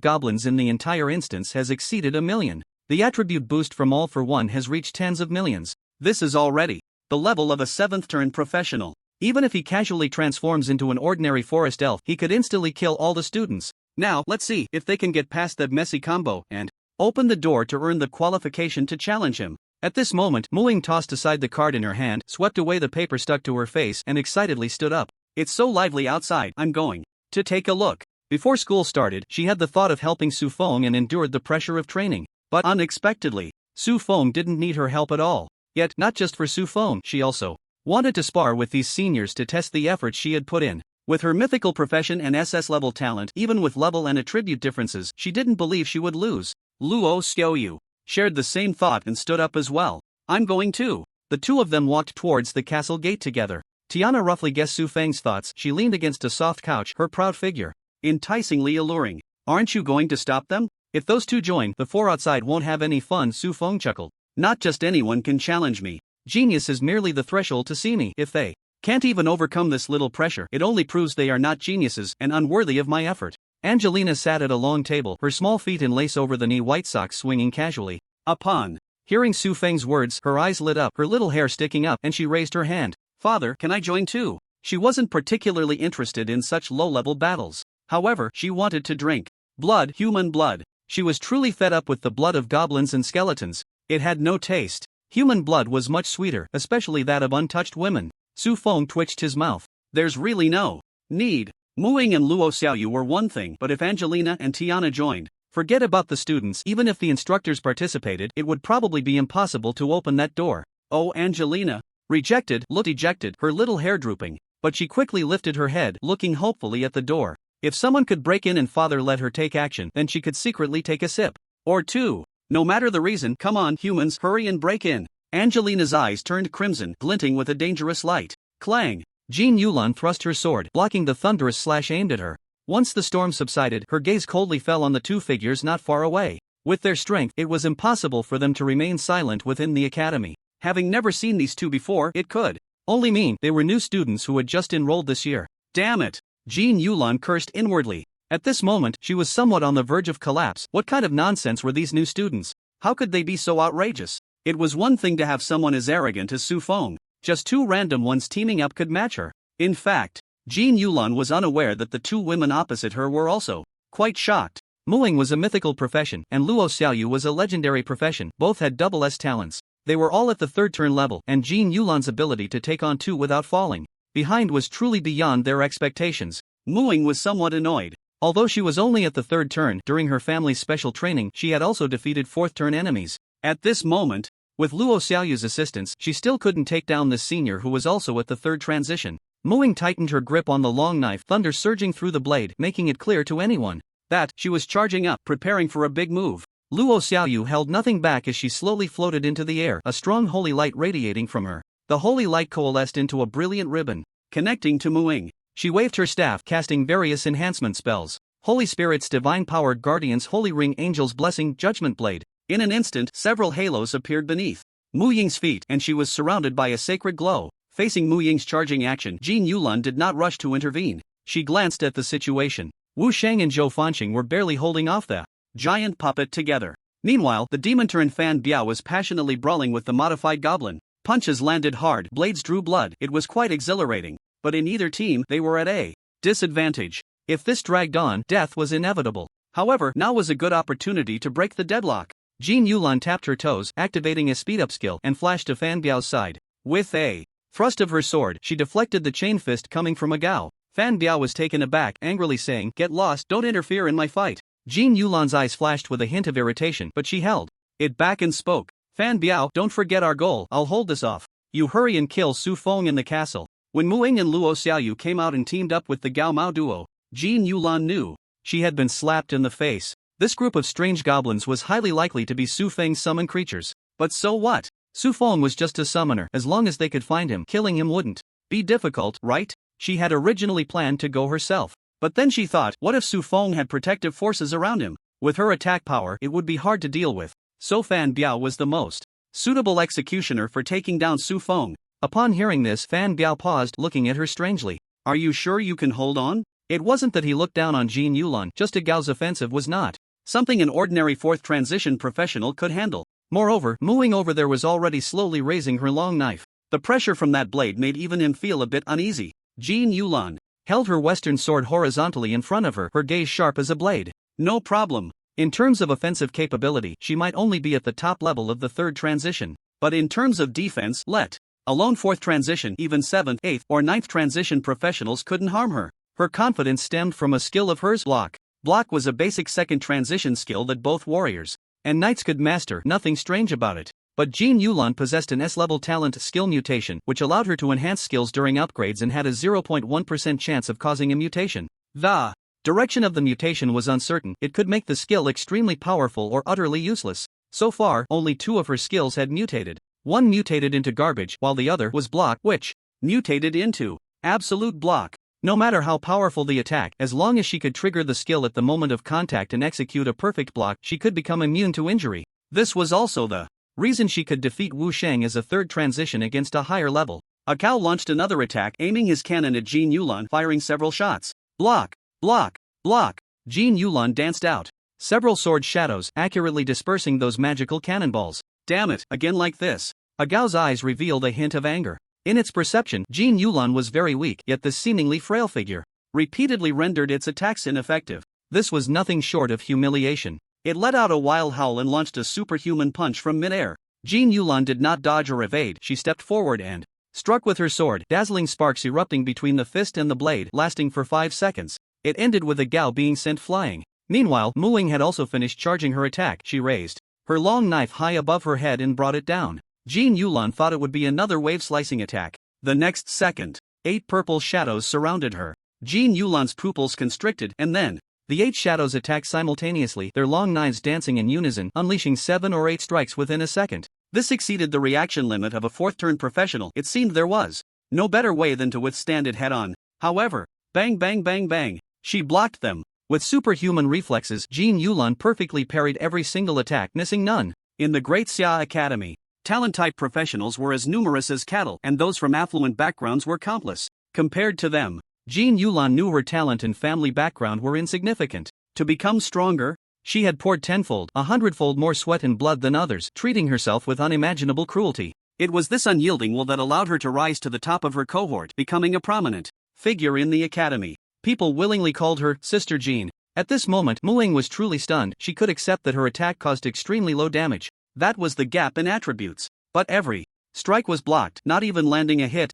goblins in the entire instance has exceeded 1 million. The attribute boost from all for one has reached tens of millions. This is already the level of a 7th turn professional. Even if he casually transforms into an ordinary forest elf, he could instantly kill all the students. Now, let's see if they can get past that messy combo and open the door to earn the qualification to challenge him. At this moment, Muing tossed aside the card in her hand, swept away the paper stuck to her face, and excitedly stood up. "It's so lively outside, I'm going to take a look." Before school started, she had the thought of helping Su Feng and endured the pressure of training. But unexpectedly, Su Feng didn't need her help at all. Yet, not just for Su Feng, she also wanted to spar with these seniors to test the effort she had put in. With her mythical profession and SS level talent, even with level and attribute differences, she didn't believe she would lose. Luo Xiaoyu shared the same thought and stood up as well. I'm going too. The two of them walked towards the castle gate together. Tiana roughly guessed Su Feng's thoughts. She leaned against a soft couch, her proud figure enticingly alluring. Aren't you going to stop them? If those two join, the four outside won't have any fun, Su Feng chuckled. Not just anyone can challenge me. Genius is merely the threshold to see me. If they can't even overcome this little pressure, it only proves they are not geniuses and unworthy of my effort. Angelina sat at a long table, her small feet in lace over the knee white socks swinging casually. Upon hearing Su Feng's words, her eyes lit up, her little hair sticking up, and she raised her hand. Father, can I join too? She wasn't particularly interested in such low-level battles. However, she wanted to drink blood, human blood. She was truly fed up with the blood of goblins and skeletons. It had no taste. Human blood was much sweeter, especially that of untouched women. Su Feng twitched his mouth. There's really no need. Muing and Luo Xiaoyu were one thing, but if Angelina and Tiana joined, forget about the students. Even if the instructors participated, it would probably be impossible to open that door. Oh, Angelina looked dejected, her little hair drooping, but she quickly lifted her head, looking hopefully at the door. If someone could break in and father let her take action, then she could secretly take a sip or two. No matter the reason, come on, humans, hurry and break in. Angelina's eyes turned crimson, glinting with a dangerous light. Clang! Jin Yulan thrust her sword, blocking the thunderous slash aimed at her. Once the storm subsided, her gaze coldly fell on the two figures not far away. With their strength, it was impossible for them to remain silent within the academy. Having never seen these two before, it could only mean they were new students who had just enrolled this year. Damn it! Jin Yulan cursed inwardly. At this moment, she was somewhat on the verge of collapse. What kind of nonsense were these new students? How could they be so outrageous? It was one thing to have someone as arrogant as Su Feng. Just two random ones teaming up could match her. In fact, Jin Yulan was unaware that the two women opposite her were also quite shocked. Muing was a mythical profession, and Luo Xiaoyu was a legendary profession. Both had double S talents. They were all at the third turn level, and Jin Yulan's ability to take on two without falling behind was truly beyond their expectations. Muing was somewhat annoyed. Although she was only at the third turn, during her family's special training, she had also defeated fourth turn enemies. At this moment, with Luo Xiaoyu's assistance, she still couldn't take down this senior who was also at the third transition. Muing tightened her grip on the long knife, thunder surging through the blade, making it clear to anyone that she was charging up, preparing for a big move. Luo Xiaoyu held nothing back as she slowly floated into the air, a strong holy light radiating from her. The holy light coalesced into a brilliant ribbon, connecting to Muing. She waved her staff, casting various enhancement spells. Holy Spirits, Divine Power, Guardians, Holy Ring, Angel's Blessing, Judgment Blade. In an instant, several halos appeared beneath Mu Ying's feet, and she was surrounded by a sacred glow. Facing Mu Ying's charging action, Jin Yulan did not rush to intervene. She glanced at the situation. Wu Sheng and Zhou Fanqing were barely holding off the giant puppet together. Meanwhile, the demon-turned Fan Biao was passionately brawling with the modified goblin. Punches landed hard, blades drew blood. It was quite exhilarating. But in either team, they were at a disadvantage. If this dragged on, death was inevitable. However, now was a good opportunity to break the deadlock. Jin Yulan tapped her toes, activating a speed-up skill, and flashed to Fan Biao's side. With a thrust of her sword, she deflected the chain fist coming from a Gao. Fan Biao was taken aback, angrily saying, "Get lost, don't interfere in my fight." Jin Yulan's eyes flashed with a hint of irritation, but she held it back and spoke. "Fan Biao, don't forget our goal. I'll hold this off. You hurry and kill Su Feng in the castle." When Muing and Luo Xiaoyu came out and teamed up with the Gao Mao duo, Jin Yulan knew she had been slapped in the face. This group of strange goblins was highly likely to be Su Feng's summoned creatures. But so what? Su Feng was just a summoner. As long as they could find him, killing him wouldn't be difficult, right? She had originally planned to go herself. But then she thought, what if Su Feng had protective forces around him? With her attack power, it would be hard to deal with. So Fan Biao was the most suitable executioner for taking down Su Feng. Upon hearing this, Fan Biao paused, looking at her strangely. "Are you sure you can hold on?" It wasn't that he looked down on Jin Yulan, just a Gao's offensive was not something an ordinary fourth transition professional could handle. Moreover, Muing over there was already slowly raising her long knife. The pressure from that blade made even him feel a bit uneasy. Jin Yulan held her western sword horizontally in front of her, her gaze sharp as a blade. No problem. In terms of offensive capability, she might only be at the top level of the third transition. But in terms of defense, let alone fourth transition, even seventh, eighth, or ninth transition professionals couldn't harm her. Her confidence stemmed from a skill of hers, block. Block was a basic second transition skill that both warriors and knights could master, nothing strange about it. But Jin Yulan possessed an S-level talent skill mutation, which allowed her to enhance skills during upgrades and had a 0.1% chance of causing a mutation. The direction of the mutation was uncertain. It could make the skill extremely powerful or utterly useless. So far, only 2 of her skills had mutated. One mutated into garbage, while the other was block, which mutated into absolute block. No matter how powerful the attack, as long as she could trigger the skill at the moment of contact and execute a perfect block, she could become immune to injury. This was also the reason she could defeat Wu Sheng as a third transition against a higher level. Agao launched another attack, aiming his cannon at Jin Yulan, firing several shots. Block, block, block. Jin Yulan danced out several sword shadows, accurately dispersing those magical cannonballs. Damn it, again like this. Agao's eyes revealed a hint of anger. In its perception, Jin Yulan was very weak, yet this seemingly frail figure repeatedly rendered its attacks ineffective. This was nothing short of humiliation. It let out a wild howl and launched a superhuman punch from midair. Jin Yulan did not dodge or evade. She stepped forward and struck with her sword, dazzling sparks erupting between the fist and the blade, lasting for 5 seconds. It ended with Agao being sent flying. Meanwhile, Mu Ying had also finished charging her attack. She raised her long knife high above her head and brought it down. Jin Yulan thought it would be another wave-slicing attack. The next second, 8 purple shadows surrounded her. Jin Yulan's pupils constricted, and then the 8 shadows attacked simultaneously, their long knives dancing in unison, unleashing 7 or 8 strikes within a second. This exceeded the reaction limit of a 4th-turn professional. It seemed there was no better way than to withstand it head-on. However, bang bang bang bang, she blocked them. With superhuman reflexes, Jin Yulan perfectly parried every single attack, missing none. In the Great Xia Academy, talent-type professionals were as numerous as cattle, and those from affluent backgrounds were countless. Compared to them, Jin Yulan knew her talent and family background were insignificant. To become stronger, she had poured 10-fold, 100-fold more sweat and blood than others, treating herself with unimaginable cruelty. It was this unyielding will that allowed her to rise to the top of her cohort, becoming a prominent figure in the academy. People willingly called her Sister Jean. At this moment, Mu Ying was truly stunned. She could accept that her attack caused extremely low damage. That was the gap in attributes. But every strike was blocked, not even landing a hit.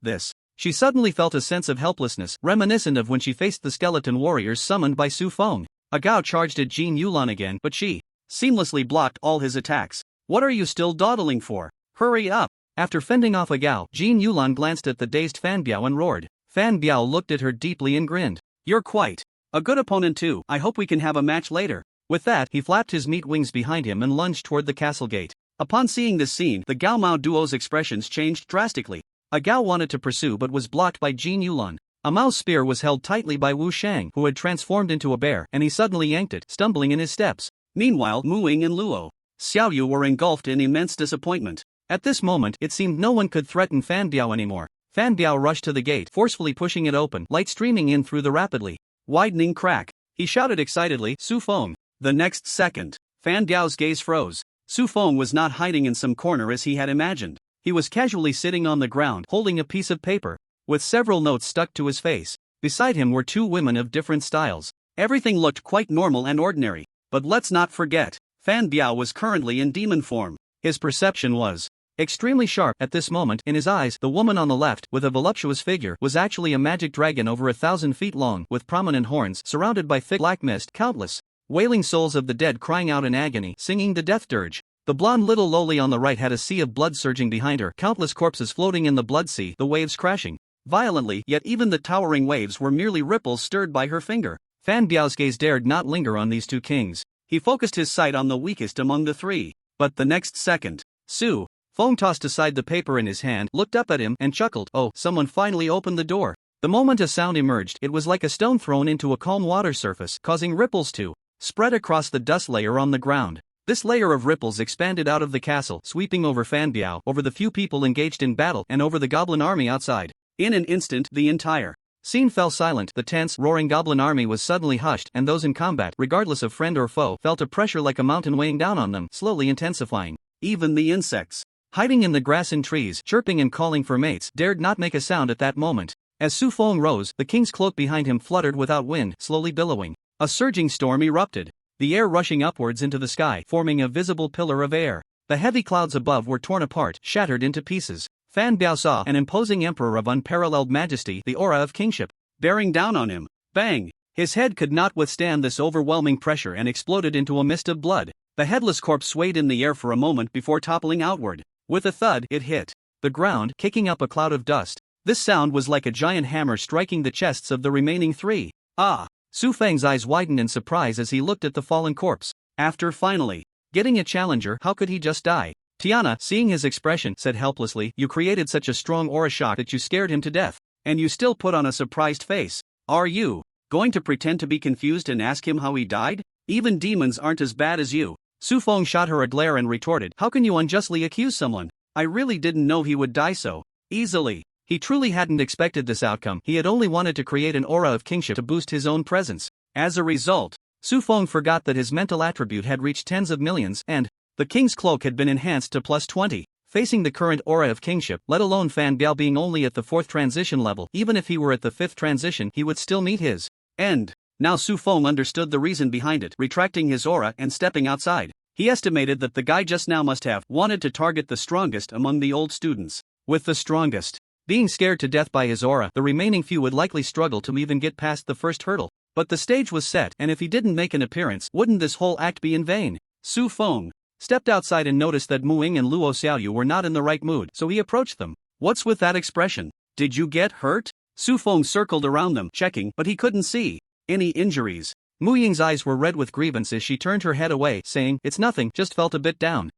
She suddenly felt a sense of helplessness, reminiscent of when she faced the skeleton warriors summoned by Su Feng. Agao charged at Jin Yulan again, but she seamlessly blocked all his attacks. What are you still dawdling for? Hurry up! After fending off Agao, Jin Yulan glanced at the dazed Fan Biao and roared. Fan Biao looked at her deeply and grinned. You're quite a good opponent too. I hope we can have a match later. With that, he flapped his meat wings behind him and lunged toward the castle gate. Upon seeing this scene, the Gao Mao duo's expressions changed drastically. Agao wanted to pursue but was blocked by Jin Yulan. A Mao's spear was held tightly by Wu Sheng, who had transformed into a bear, and he suddenly yanked it, stumbling in his steps. Meanwhile, Mu Ying and Luo Xiaoyu were engulfed in immense disappointment. At this moment, it seemed no one could threaten Fan Biao anymore. Fan Biao rushed to the gate, forcefully pushing it open, light streaming in through the rapidly widening crack. He shouted excitedly, Su Feng. The next second, Fan Biao's gaze froze. Su Feng was not hiding in some corner as he had imagined. He was casually sitting on the ground, holding a piece of paper, with several notes stuck to his face. Beside him were 2 women of different styles. Everything looked quite normal and ordinary. But let's not forget, Fan Biao was currently in demon form. His perception was extremely sharp. At this moment, in his eyes, the woman on the left, with a voluptuous figure, was actually a magic dragon over 1,000 feet long, with prominent horns, surrounded by thick black mist, countless wailing souls of the dead crying out in agony, singing the death dirge. The blonde little loli on the right had a sea of blood surging behind her, countless corpses floating in the blood sea, the waves crashing violently, yet even the towering waves were merely ripples stirred by her finger. Fan Biao's gaze dared not linger on these 2 kings. He focused his sight on the weakest among the 3. But the next second, Su Feng tossed aside the paper in his hand, looked up at him, and chuckled. Oh, someone finally opened the door. The moment a sound emerged, it was like a stone thrown into a calm water surface, causing ripples to spread across the dust layer on the ground. This layer of ripples expanded out of the castle, sweeping over Fan Biao, over the few people engaged in battle, and over the goblin army outside. In an instant, the entire scene fell silent. The tense, roaring goblin army was suddenly hushed, and those in combat, regardless of friend or foe, felt a pressure like a mountain weighing down on them, slowly intensifying. Even the insects, hiding in the grass and trees, chirping and calling for mates, dared not make a sound at that moment. As Su Feng rose, the king's cloak behind him fluttered without wind, slowly billowing. A surging storm erupted, the air rushing upwards into the sky, forming a visible pillar of air. The heavy clouds above were torn apart, shattered into pieces. Fan Biao saw an imposing emperor of unparalleled majesty, the aura of kingship, bearing down on him. Bang! His head could not withstand this overwhelming pressure and exploded into a mist of blood. The headless corpse swayed in the air for a moment before toppling outward. With a thud, it hit the ground, kicking up a cloud of dust. This sound was like a giant hammer striking the chests of the remaining three. Ah! Su Feng's eyes widened in surprise as he looked at the fallen corpse. After finally getting a challenger, how could he just die? Tiana, seeing his expression, said helplessly, "You created such a strong aura shock that you scared him to death. And you still put on a surprised face. Are you going to pretend to be confused and ask him how he died? Even demons aren't as bad as you." Su Feng shot her a glare and retorted, "How can you unjustly accuse someone? I really didn't know he would die so easily." He truly hadn't expected this outcome. He had only wanted to create an aura of kingship to boost his own presence. As a result, Su Feng forgot that his mental attribute had reached tens of millions and the king's cloak had been enhanced to +20. Facing the current aura of kingship, let alone Fan Biao being only at the 4th transition level, even if he were at the 5th transition, he would still meet his end. Now Su Feng understood the reason behind it, retracting his aura and stepping outside. He estimated that the guy just now must have wanted to target the strongest among the old students. With the strongest being scared to death by his aura, the remaining few would likely struggle to even get past the first hurdle. But the stage was set, and if he didn't make an appearance, wouldn't this whole act be in vain? Su Feng stepped outside and noticed that Mu Ying and Luo Xiaoyu were not in the right mood, so he approached them. "What's with that expression? Did you get hurt?" Su Feng circled around them, checking, but he couldn't see any injuries. Mu Ying's eyes were red with grievance as she turned her head away, saying, "It's nothing, just felt a bit down."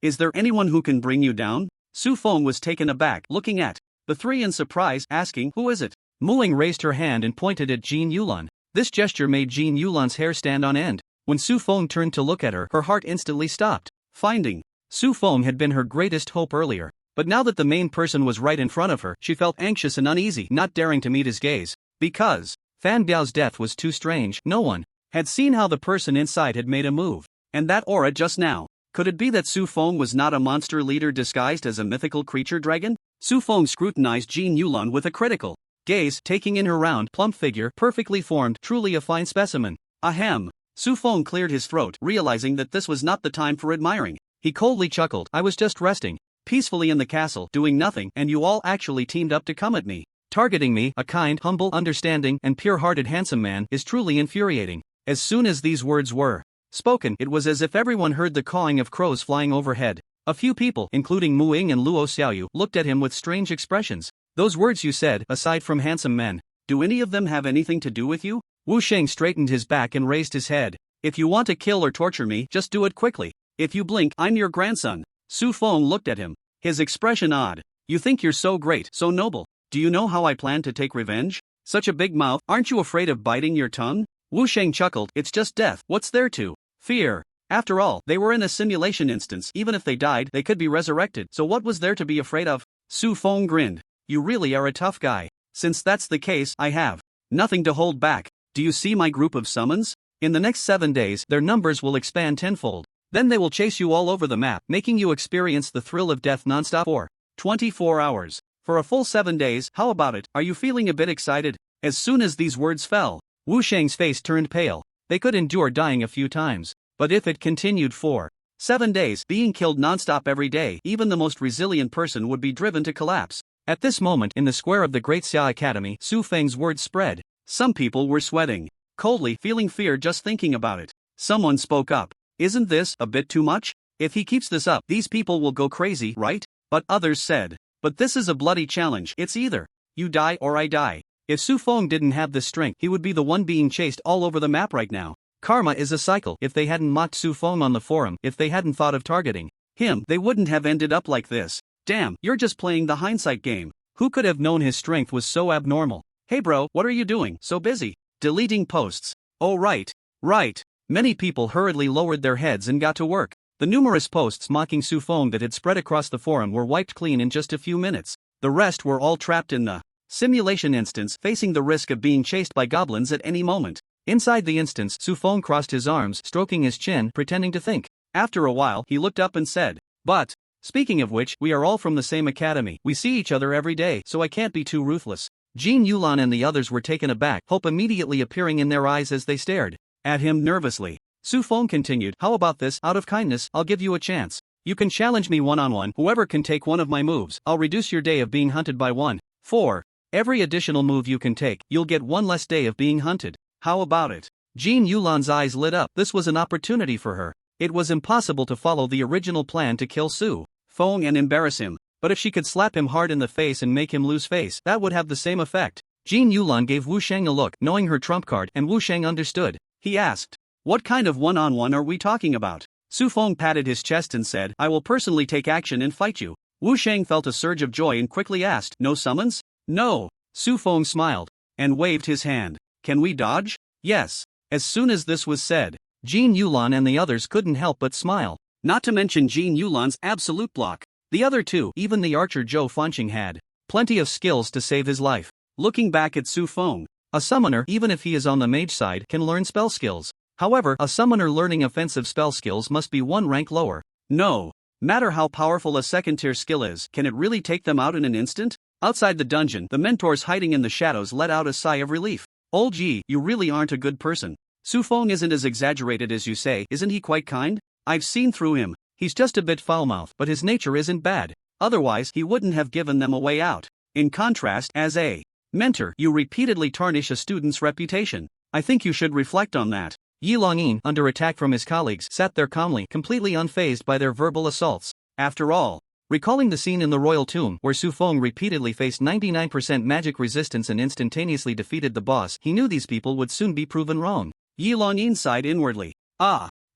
Is there anyone who can bring you down?" Su Feng was taken aback, looking at the three in surprise, asking, "Who is it?" Mu Ying raised her hand and pointed at Jin Yulan. This gesture made Jin Yulan's hair stand on end. When Su Feng turned to look at her, her heart instantly stopped. Finding Su Feng had been her greatest hope earlier, but now that the main person was right in front of her, she felt anxious and uneasy, not daring to meet his gaze. Because Fan Biao's death was too strange, no one had seen how the person inside had made a move. And that aura just now, could it be that Su Feng was not a monster leader disguised as a mythical creature dragon? Su Feng scrutinized Jin Yulan with a critical gaze, taking in her round, plump figure, perfectly formed, truly a fine specimen. Ahem. Su Feng cleared his throat, realizing that this was not the time for admiring. He coldly chuckled, "I was just resting peacefully in the castle, doing nothing, and you all actually teamed up to come at me. Targeting me, a kind, humble, understanding, and pure-hearted handsome man, is truly infuriating." As soon as these words were spoken, it was as if everyone heard the cawing of crows flying overhead. A few people, including Mu Ying and Luo Xiaoyu, looked at him with strange expressions. "Those words you said, aside from handsome men, do any of them have anything to do with you?" Wu Sheng straightened his back and raised his head. "If you want to kill or torture me, just do it quickly. If you blink, I'm your grandson." Su Feng looked at him, his expression odd. "You think you're so great, so noble. Do you know how I plan to take revenge? Such a big mouth, aren't you afraid of biting your tongue?" Wu Sheng chuckled, "It's just death, what's there to fear? After all, they were in a simulation instance, even if they died, they could be resurrected, so what was there to be afraid of?" Su Feng grinned. "You really are a tough guy. Since that's the case, I have nothing to hold back. Do you see my group of summons? In the next 7 days, their numbers will expand tenfold. Then they will chase you all over the map, making you experience the thrill of death nonstop for 24 hours. For a full 7 days, how about it? Are you feeling a bit excited?" As soon as these words fell, Wu Sheng's face turned pale. They could endure dying a few times, but if it continued for 7 days, being killed nonstop every day, even the most resilient person would be driven to collapse. At this moment, in the square of the Great Xia Academy, Su Feng's words spread. Some people were sweating coldly, feeling fear just thinking about it. Someone spoke up. "Isn't this a bit too much? If he keeps this up, these people will go crazy, right?" But others said, "But this is a bloody challenge. It's either you die or I die." If Su Feng didn't have this strength, he would be the one being chased all over the map right now. Karma is a cycle. If they hadn't mocked Su Feng on the forum, if they hadn't thought of targeting him, they wouldn't have ended up like this. Damn, you're just playing the hindsight game. Who could have known his strength was so abnormal? "Hey bro, what are you doing? So busy deleting posts?" "Oh right. Many people hurriedly lowered their heads and got to work. The numerous posts mocking Su Feng that had spread across the forum were wiped clean in just a few minutes. The rest were all trapped in the simulation instance, facing the risk of being chased by goblins at any moment. Inside the instance, Su Feng crossed his arms, stroking his chin, pretending to think. After a while, he looked up and said, "But, speaking of which, we are all from the same academy. We see each other every day, so I can't be too ruthless." Jin Yulan and the others were taken aback, hope immediately appearing in their eyes as they stared at him nervously. Su Feng continued, "How about this? Out of kindness, I'll give you a chance. You can challenge me one-on-one. Whoever can take one of my moves, I'll reduce your day of being hunted by one. 4 Every additional move you can take, you'll get one less day of being hunted. How about it? Jin Yulan's eyes lit up. This was an opportunity for her. It was impossible to follow the original plan to kill Su Feng and embarrass him, but if she could slap him hard in the face and make him lose face, that would have the same effect. Jin Yulan gave Wu Sheng a look, knowing her trump card, and Wu Sheng understood. He asked, "What kind of one-on-one are we talking about?" Su Feng patted his chest and said, "I will personally take action and fight you." Wu Sheng felt a surge of joy and quickly asked, "No summons?" "No." Su Feng smiled and waved his hand. "Can we dodge?" "Yes." As soon as this was said, Jin Yulan and the others couldn't help but smile. Not to mention Jin Yulan's absolute block. The other two, even the archer Zhou Fanqing, had plenty of skills to save his life. Looking back at Su Feng, a summoner, even if he is on the mage side, can learn spell skills. However, a summoner learning offensive spell skills must be one rank lower. No matter how powerful a second-tier skill is, can it really take them out in an instant? Outside the dungeon, the mentors hiding in the shadows let out a sigh of relief. "Old Ji, you really aren't a good person. Su Feng isn't as exaggerated as you say, isn't he? Quite kind? I've seen through him. He's just a bit foul-mouthed, but his nature isn't bad. Otherwise, he wouldn't have given them a way out. In contrast, as a mentor, you repeatedly tarnish a student's reputation. I think you should reflect on that." Yi Longyin, under attack from his colleagues, sat there calmly, completely unfazed by their verbal assaults. After all, recalling the scene in the royal tomb where Su Feng repeatedly faced 99% magic resistance and instantaneously defeated the boss, he knew these people would soon be proven wrong. Yi Longyin sighed inwardly.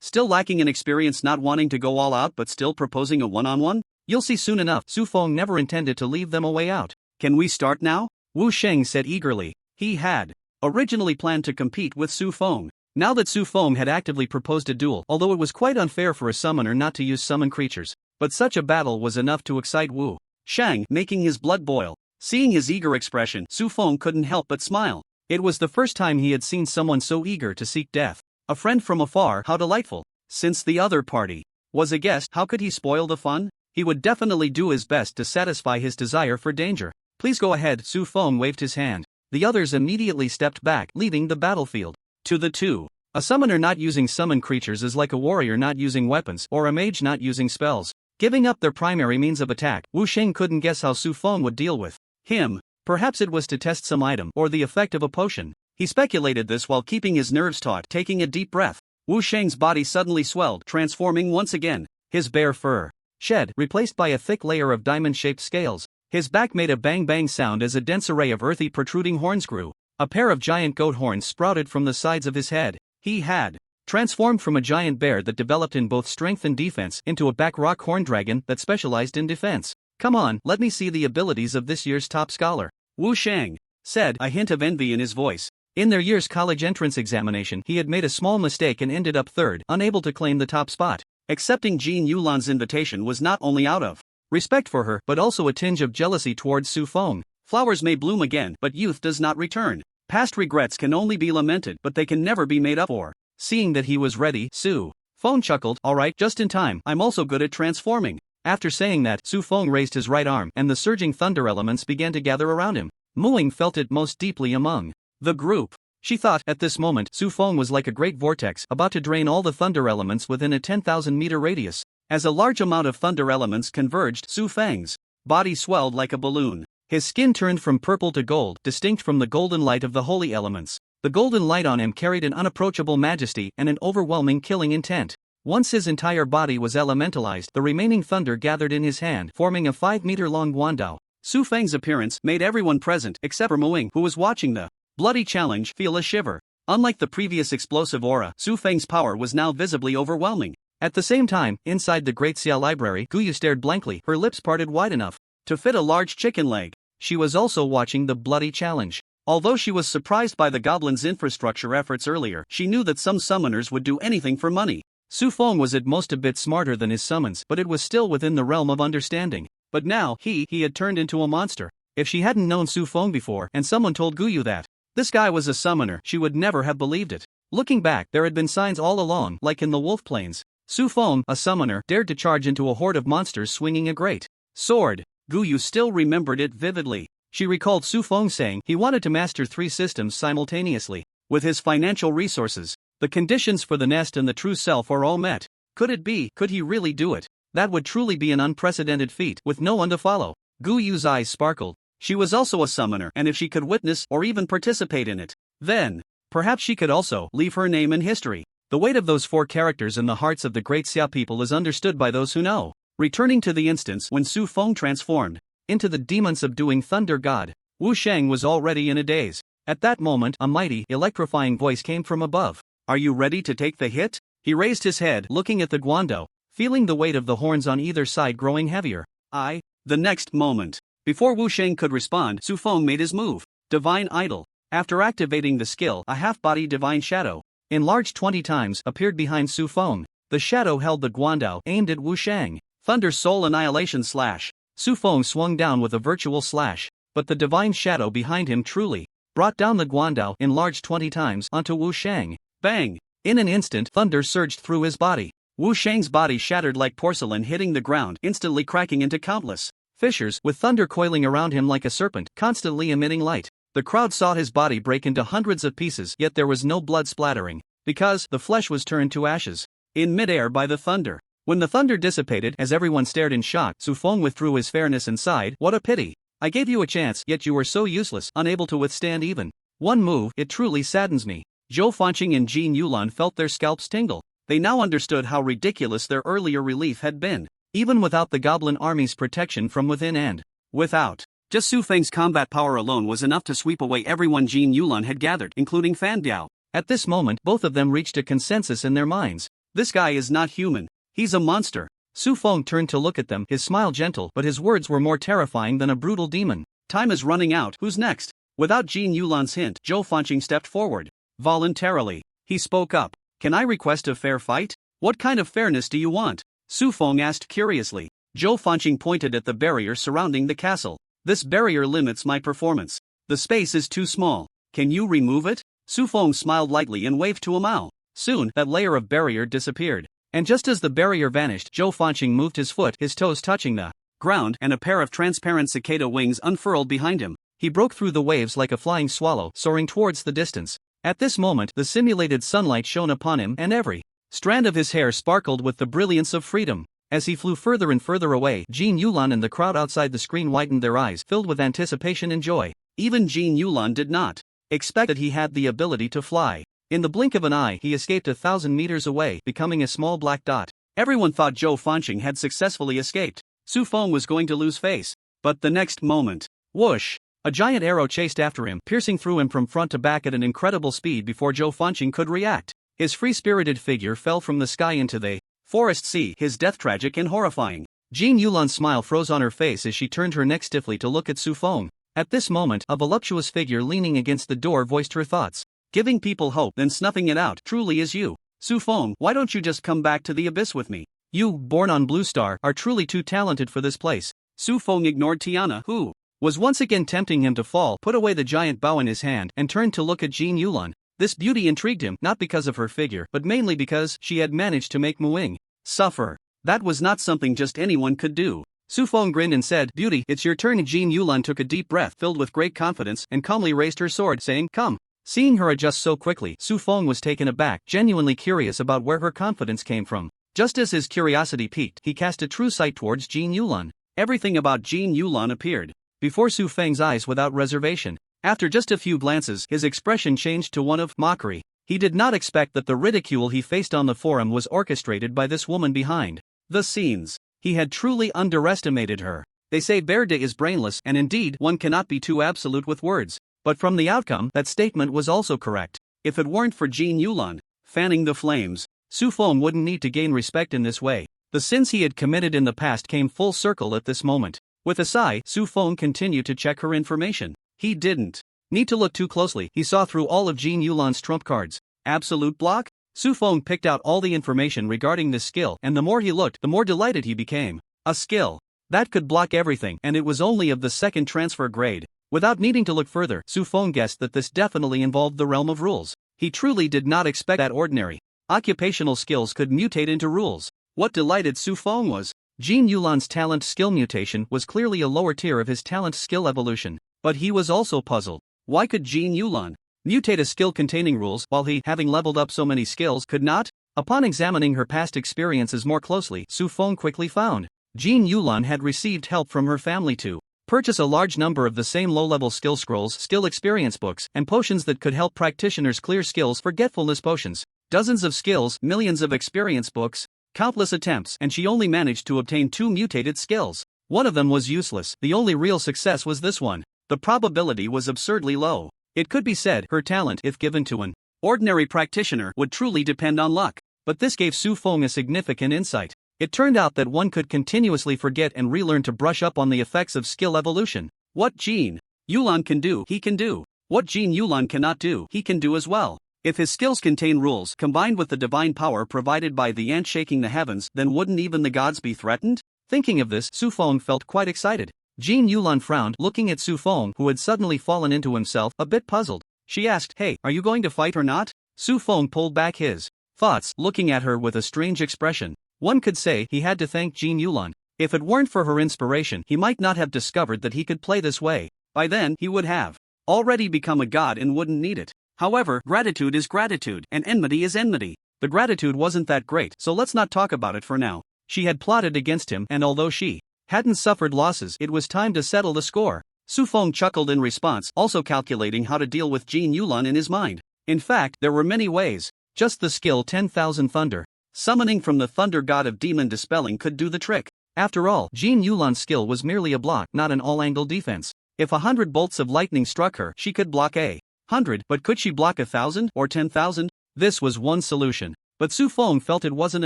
Still lacking in experience, not wanting to go all out but still proposing a one-on-one? You'll see soon enough. Su Feng never intended to leave them a way out. "Can we start now?" Wu Sheng said eagerly. He had originally planned to compete with Su Feng. Now that Su Feng had actively proposed a duel, although it was quite unfair for a summoner not to use summon creatures, but such a battle was enough to excite Wu Sheng, making his blood boil. Seeing his eager expression, Su Feng couldn't help but smile. It was the first time he had seen someone so eager to seek death. A friend from afar, how delightful. Since the other party was a guest, how could he spoil the fun? He would definitely do his best to satisfy his desire for danger. "Please go ahead." Su Feng waved his hand. The others immediately stepped back, leaving the battlefield. To the two, a summoner not using summon creatures is like a warrior not using weapons or a mage not using spells. Giving up their primary means of attack, Wu Sheng couldn't guess how Su Feng would deal with him. Perhaps it was to test some item or the effect of a potion. He speculated this while keeping his nerves taut, taking a deep breath. Wu Sheng's body suddenly swelled, transforming once again. His bare fur shed, replaced by a thick layer of diamond-shaped scales. His back made a bang-bang sound as a dense array of earthy protruding horns grew. A pair of giant goat horns sprouted from the sides of his head. He had transformed from a giant bear that developed in both strength and defense into a back rock horn dragon that specialized in defense. "Come on, let me see the abilities of this year's top scholar," Wu Sheng said, a hint of envy in his voice. In their year's college entrance examination, he had made a small mistake and ended up third, unable to claim the top spot. Accepting Jin Yulan's invitation was not only out of respect for her, but also a tinge of jealousy towards Su Feng. Flowers may bloom again, but youth does not return. Past regrets can only be lamented, but they can never be made up for. Seeing that he was ready, Su Feng chuckled. "All right, just in time. I'm also good at transforming." After saying that, Su Feng raised his right arm, and the surging thunder elements began to gather around him. Muing felt it most deeply among the group. She thought, at this moment, Su Feng was like a great vortex, about to drain all the thunder elements within a 10,000-meter radius. As a large amount of thunder elements converged, Su Feng's body swelled like a balloon. His skin turned from purple to gold, distinct from the golden light of the holy elements. The golden light on him carried an unapproachable majesty and an overwhelming killing intent. Once his entire body was elementalized, the remaining thunder gathered in his hand, forming a 5-meter-long guandao. Su Feng's appearance made everyone present, except for Muing, who was watching the bloody challenge, feel a shiver. Unlike the previous explosive aura, Su Feng's power was now visibly overwhelming. At the same time, inside the Great Xia Library, Guyu stared blankly, her lips parted wide enough to fit a large chicken leg. She was also watching the bloody challenge. Although she was surprised by the goblins' infrastructure efforts earlier, she knew that some summoners would do anything for money. Su Feng was at most a bit smarter than his summons, but it was still within the realm of understanding. But now, he had turned into a monster. If she hadn't known Su Feng before, and someone told Guyu that this guy was a summoner, she would never have believed it. Looking back, there had been signs all along, like in the Wolf Plains. Su Feng, a summoner, dared to charge into a horde of monsters swinging a great sword. Guyu still remembered it vividly. She recalled Su Feng saying he wanted to master 3 systems simultaneously. With his financial resources, the conditions for the nest and the true self are all met. Could it be? Could he really do it? That would truly be an unprecedented feat, with no one to follow. Guyu's eyes sparkled. She was also a summoner, and if she could witness or even participate in it, then perhaps she could also leave her name in history. The weight of those 4 characters in the hearts of the great Xia people is understood by those who know. Returning to the instance when Su Feng transformed into the demon-subduing thunder god, Wu Sheng was already in a daze. At that moment, a mighty, electrifying voice came from above. "Are you ready to take the hit?" He raised his head, looking at the guando, feeling the weight of the horns on either side growing heavier. The next moment, before Wu Sheng could respond, Su Feng made his move. Divine Idol. After activating the skill, a half-body divine shadow, enlarged 20 times, appeared behind Su Feng. The shadow held the guandao aimed at Wu Sheng. Thunder Soul Annihilation Slash. Su Feng swung down with a virtual slash, but the divine shadow behind him truly brought down the guandao enlarged 20 times onto Wu Sheng. Bang! In an instant, thunder surged through his body. Wu Sheng's body shattered like porcelain, hitting the ground, instantly cracking into countless fissures, with thunder coiling around him like a serpent, constantly emitting light. The crowd saw his body break into hundreds of pieces, yet there was no blood splattering, because the flesh was turned to ashes in midair by the thunder. When the thunder dissipated, as everyone stared in shock, Su Feng withdrew his fairness and sighed, "What a pity. I gave you a chance, yet you were so useless, unable to withstand even one move. It truly saddens me." Zhou Fanqing and Jin Yulan felt their scalps tingle. They now understood how ridiculous their earlier relief had been. Even without the goblin army's protection from within and without, just Su Feng's combat power alone was enough to sweep away everyone Jin Yulan had gathered, including Fan Biao. At this moment, both of them reached a consensus in their minds. This guy is not human. He's a monster. Su Feng turned to look at them, his smile gentle, but his words were more terrifying than a brutal demon. "Time is running out. Who's next?" Without Jin Yulan's hint, Zhou Fanqing stepped forward. Voluntarily, he spoke up. "Can I request a fair fight?" "What kind of fairness do you want?" Su Feng asked curiously. Zhou Fanqing pointed at the barrier surrounding the castle. "This barrier limits my performance. The space is too small. Can you remove it?" Su Feng smiled lightly and waved to Mao. Soon, that layer of barrier disappeared. And just as the barrier vanished, Zhou Fanqing moved his foot, his toes touching the ground, and a pair of transparent cicada wings unfurled behind him. He broke through the waves like a flying swallow, soaring towards the distance. At this moment, the simulated sunlight shone upon him, and every strand of his hair sparkled with the brilliance of freedom. As he flew further and further away, Jin Yulan and the crowd outside the screen widened their eyes, filled with anticipation and joy. Even Jin Yulan did not expect that he had the ability to fly. In the blink of an eye, he escaped 1,000 meters away, becoming a small black dot. Everyone thought Zhou Fanqing had successfully escaped. Su Feng was going to lose face. But the next moment, whoosh! A giant arrow chased after him, piercing through him from front to back at an incredible speed before Zhou Fanqing could react. His free-spirited figure fell from the sky into the forest sea, his death tragic and horrifying. Jin Yulan's smile froze on her face as she turned her neck stiffly to look at Su Feng. At this moment, a voluptuous figure leaning against the door voiced her thoughts. "Giving people hope, then snuffing it out, truly is you. Su Feng, why don't you just come back to the abyss with me? You, born on Blue Star, are truly too talented for this place." Su Feng ignored Tiana, who was once again tempting him to fall, put away the giant bow in his hand, and turned to look at Jin Yulan. This beauty intrigued him, not because of her figure, but mainly because she had managed to make Muing suffer. That was not something just anyone could do. Su Feng grinned and said, "Beauty, it's your turn." Jin Yulan took a deep breath, filled with great confidence, and calmly raised her sword, saying, "Come." Seeing her adjust so quickly, Su Feng was taken aback, genuinely curious about where her confidence came from. Just as his curiosity piqued, he cast a true sight towards Jin Yulan. Everything about Jin Yulan appeared before Su Feng's eyes without reservation. After just a few glances, his expression changed to one of mockery. He did not expect that the ridicule he faced on the forum was orchestrated by this woman behind the scenes. He had truly underestimated her. They say Berde is brainless, and indeed, one cannot be too absolute with words. But from the outcome, that statement was also correct. If it weren't for Jin Yulan fanning the flames, Su Feng wouldn't need to gain respect in this way. The sins he had committed in the past came full circle at this moment. With a sigh, Su Feng continued to check her information. He didn't need to look too closely. He saw through all of Jin Yulan's trump cards. Absolute block? Su Feng picked out all the information regarding this skill, and the more he looked, the more delighted he became. A skill that could block everything, and it was only of the second transfer grade. Without needing to look further, Su Feng guessed that this definitely involved the realm of rules. He truly did not expect that ordinary occupational skills could mutate into rules. What delighted Su Feng was, Jin Yulan's talent skill mutation was clearly a lower tier of his talent skill evolution. But he was also puzzled. Why could Jin Yulan mutate a skill containing rules while he, having leveled up so many skills, could not? Upon examining her past experiences more closely, Su Feng quickly found Jin Yulan had received help from her family to purchase a large number of the same low-level skill scrolls, skill experience books, and potions that could help practitioners clear skills forgetfulness potions. Dozens of skills, millions of experience books, countless attempts, and she only managed to obtain 2 mutated skills. One of them was useless. The only real success was this one. The probability was absurdly low. It could be said her talent, if given to an ordinary practitioner, would truly depend on luck. But this gave Su Feng a significant insight. It turned out that one could continuously forget and relearn to brush up on the effects of skill evolution. What Jin Yulan can do, he can do. What Jin Yulan cannot do, he can do as well. If his skills contain rules combined with the divine power provided by the ant shaking the heavens, then wouldn't even the gods be threatened? Thinking of this, Su Feng felt quite excited. Jin Yulan frowned, looking at Su Feng, who had suddenly fallen into himself, a bit puzzled. She asked, "Hey, are you going to fight or not?" Su Feng pulled back his thoughts, looking at her with a strange expression. One could say he had to thank Jin Yulan. If it weren't for her inspiration, he might not have discovered that he could play this way. By then, he would have already become a god and wouldn't need it. However, gratitude is gratitude, and enmity is enmity. The gratitude wasn't that great, so let's not talk about it for now. She had plotted against him, and although she hadn't suffered losses, it was time to settle the score. Su Feng chuckled in response, also calculating how to deal with Jin Yulan in his mind. In fact, there were many ways. Just the skill 10,000 Thunder summoning from the thunder god of demon dispelling could do the trick. After all, Jin Yulan's skill was merely a block, not an all-angle defense. If 100 bolts of lightning struck her, she could block 100, but could she block 1,000 or 10,000? This was one solution. But Su Feng felt it wasn't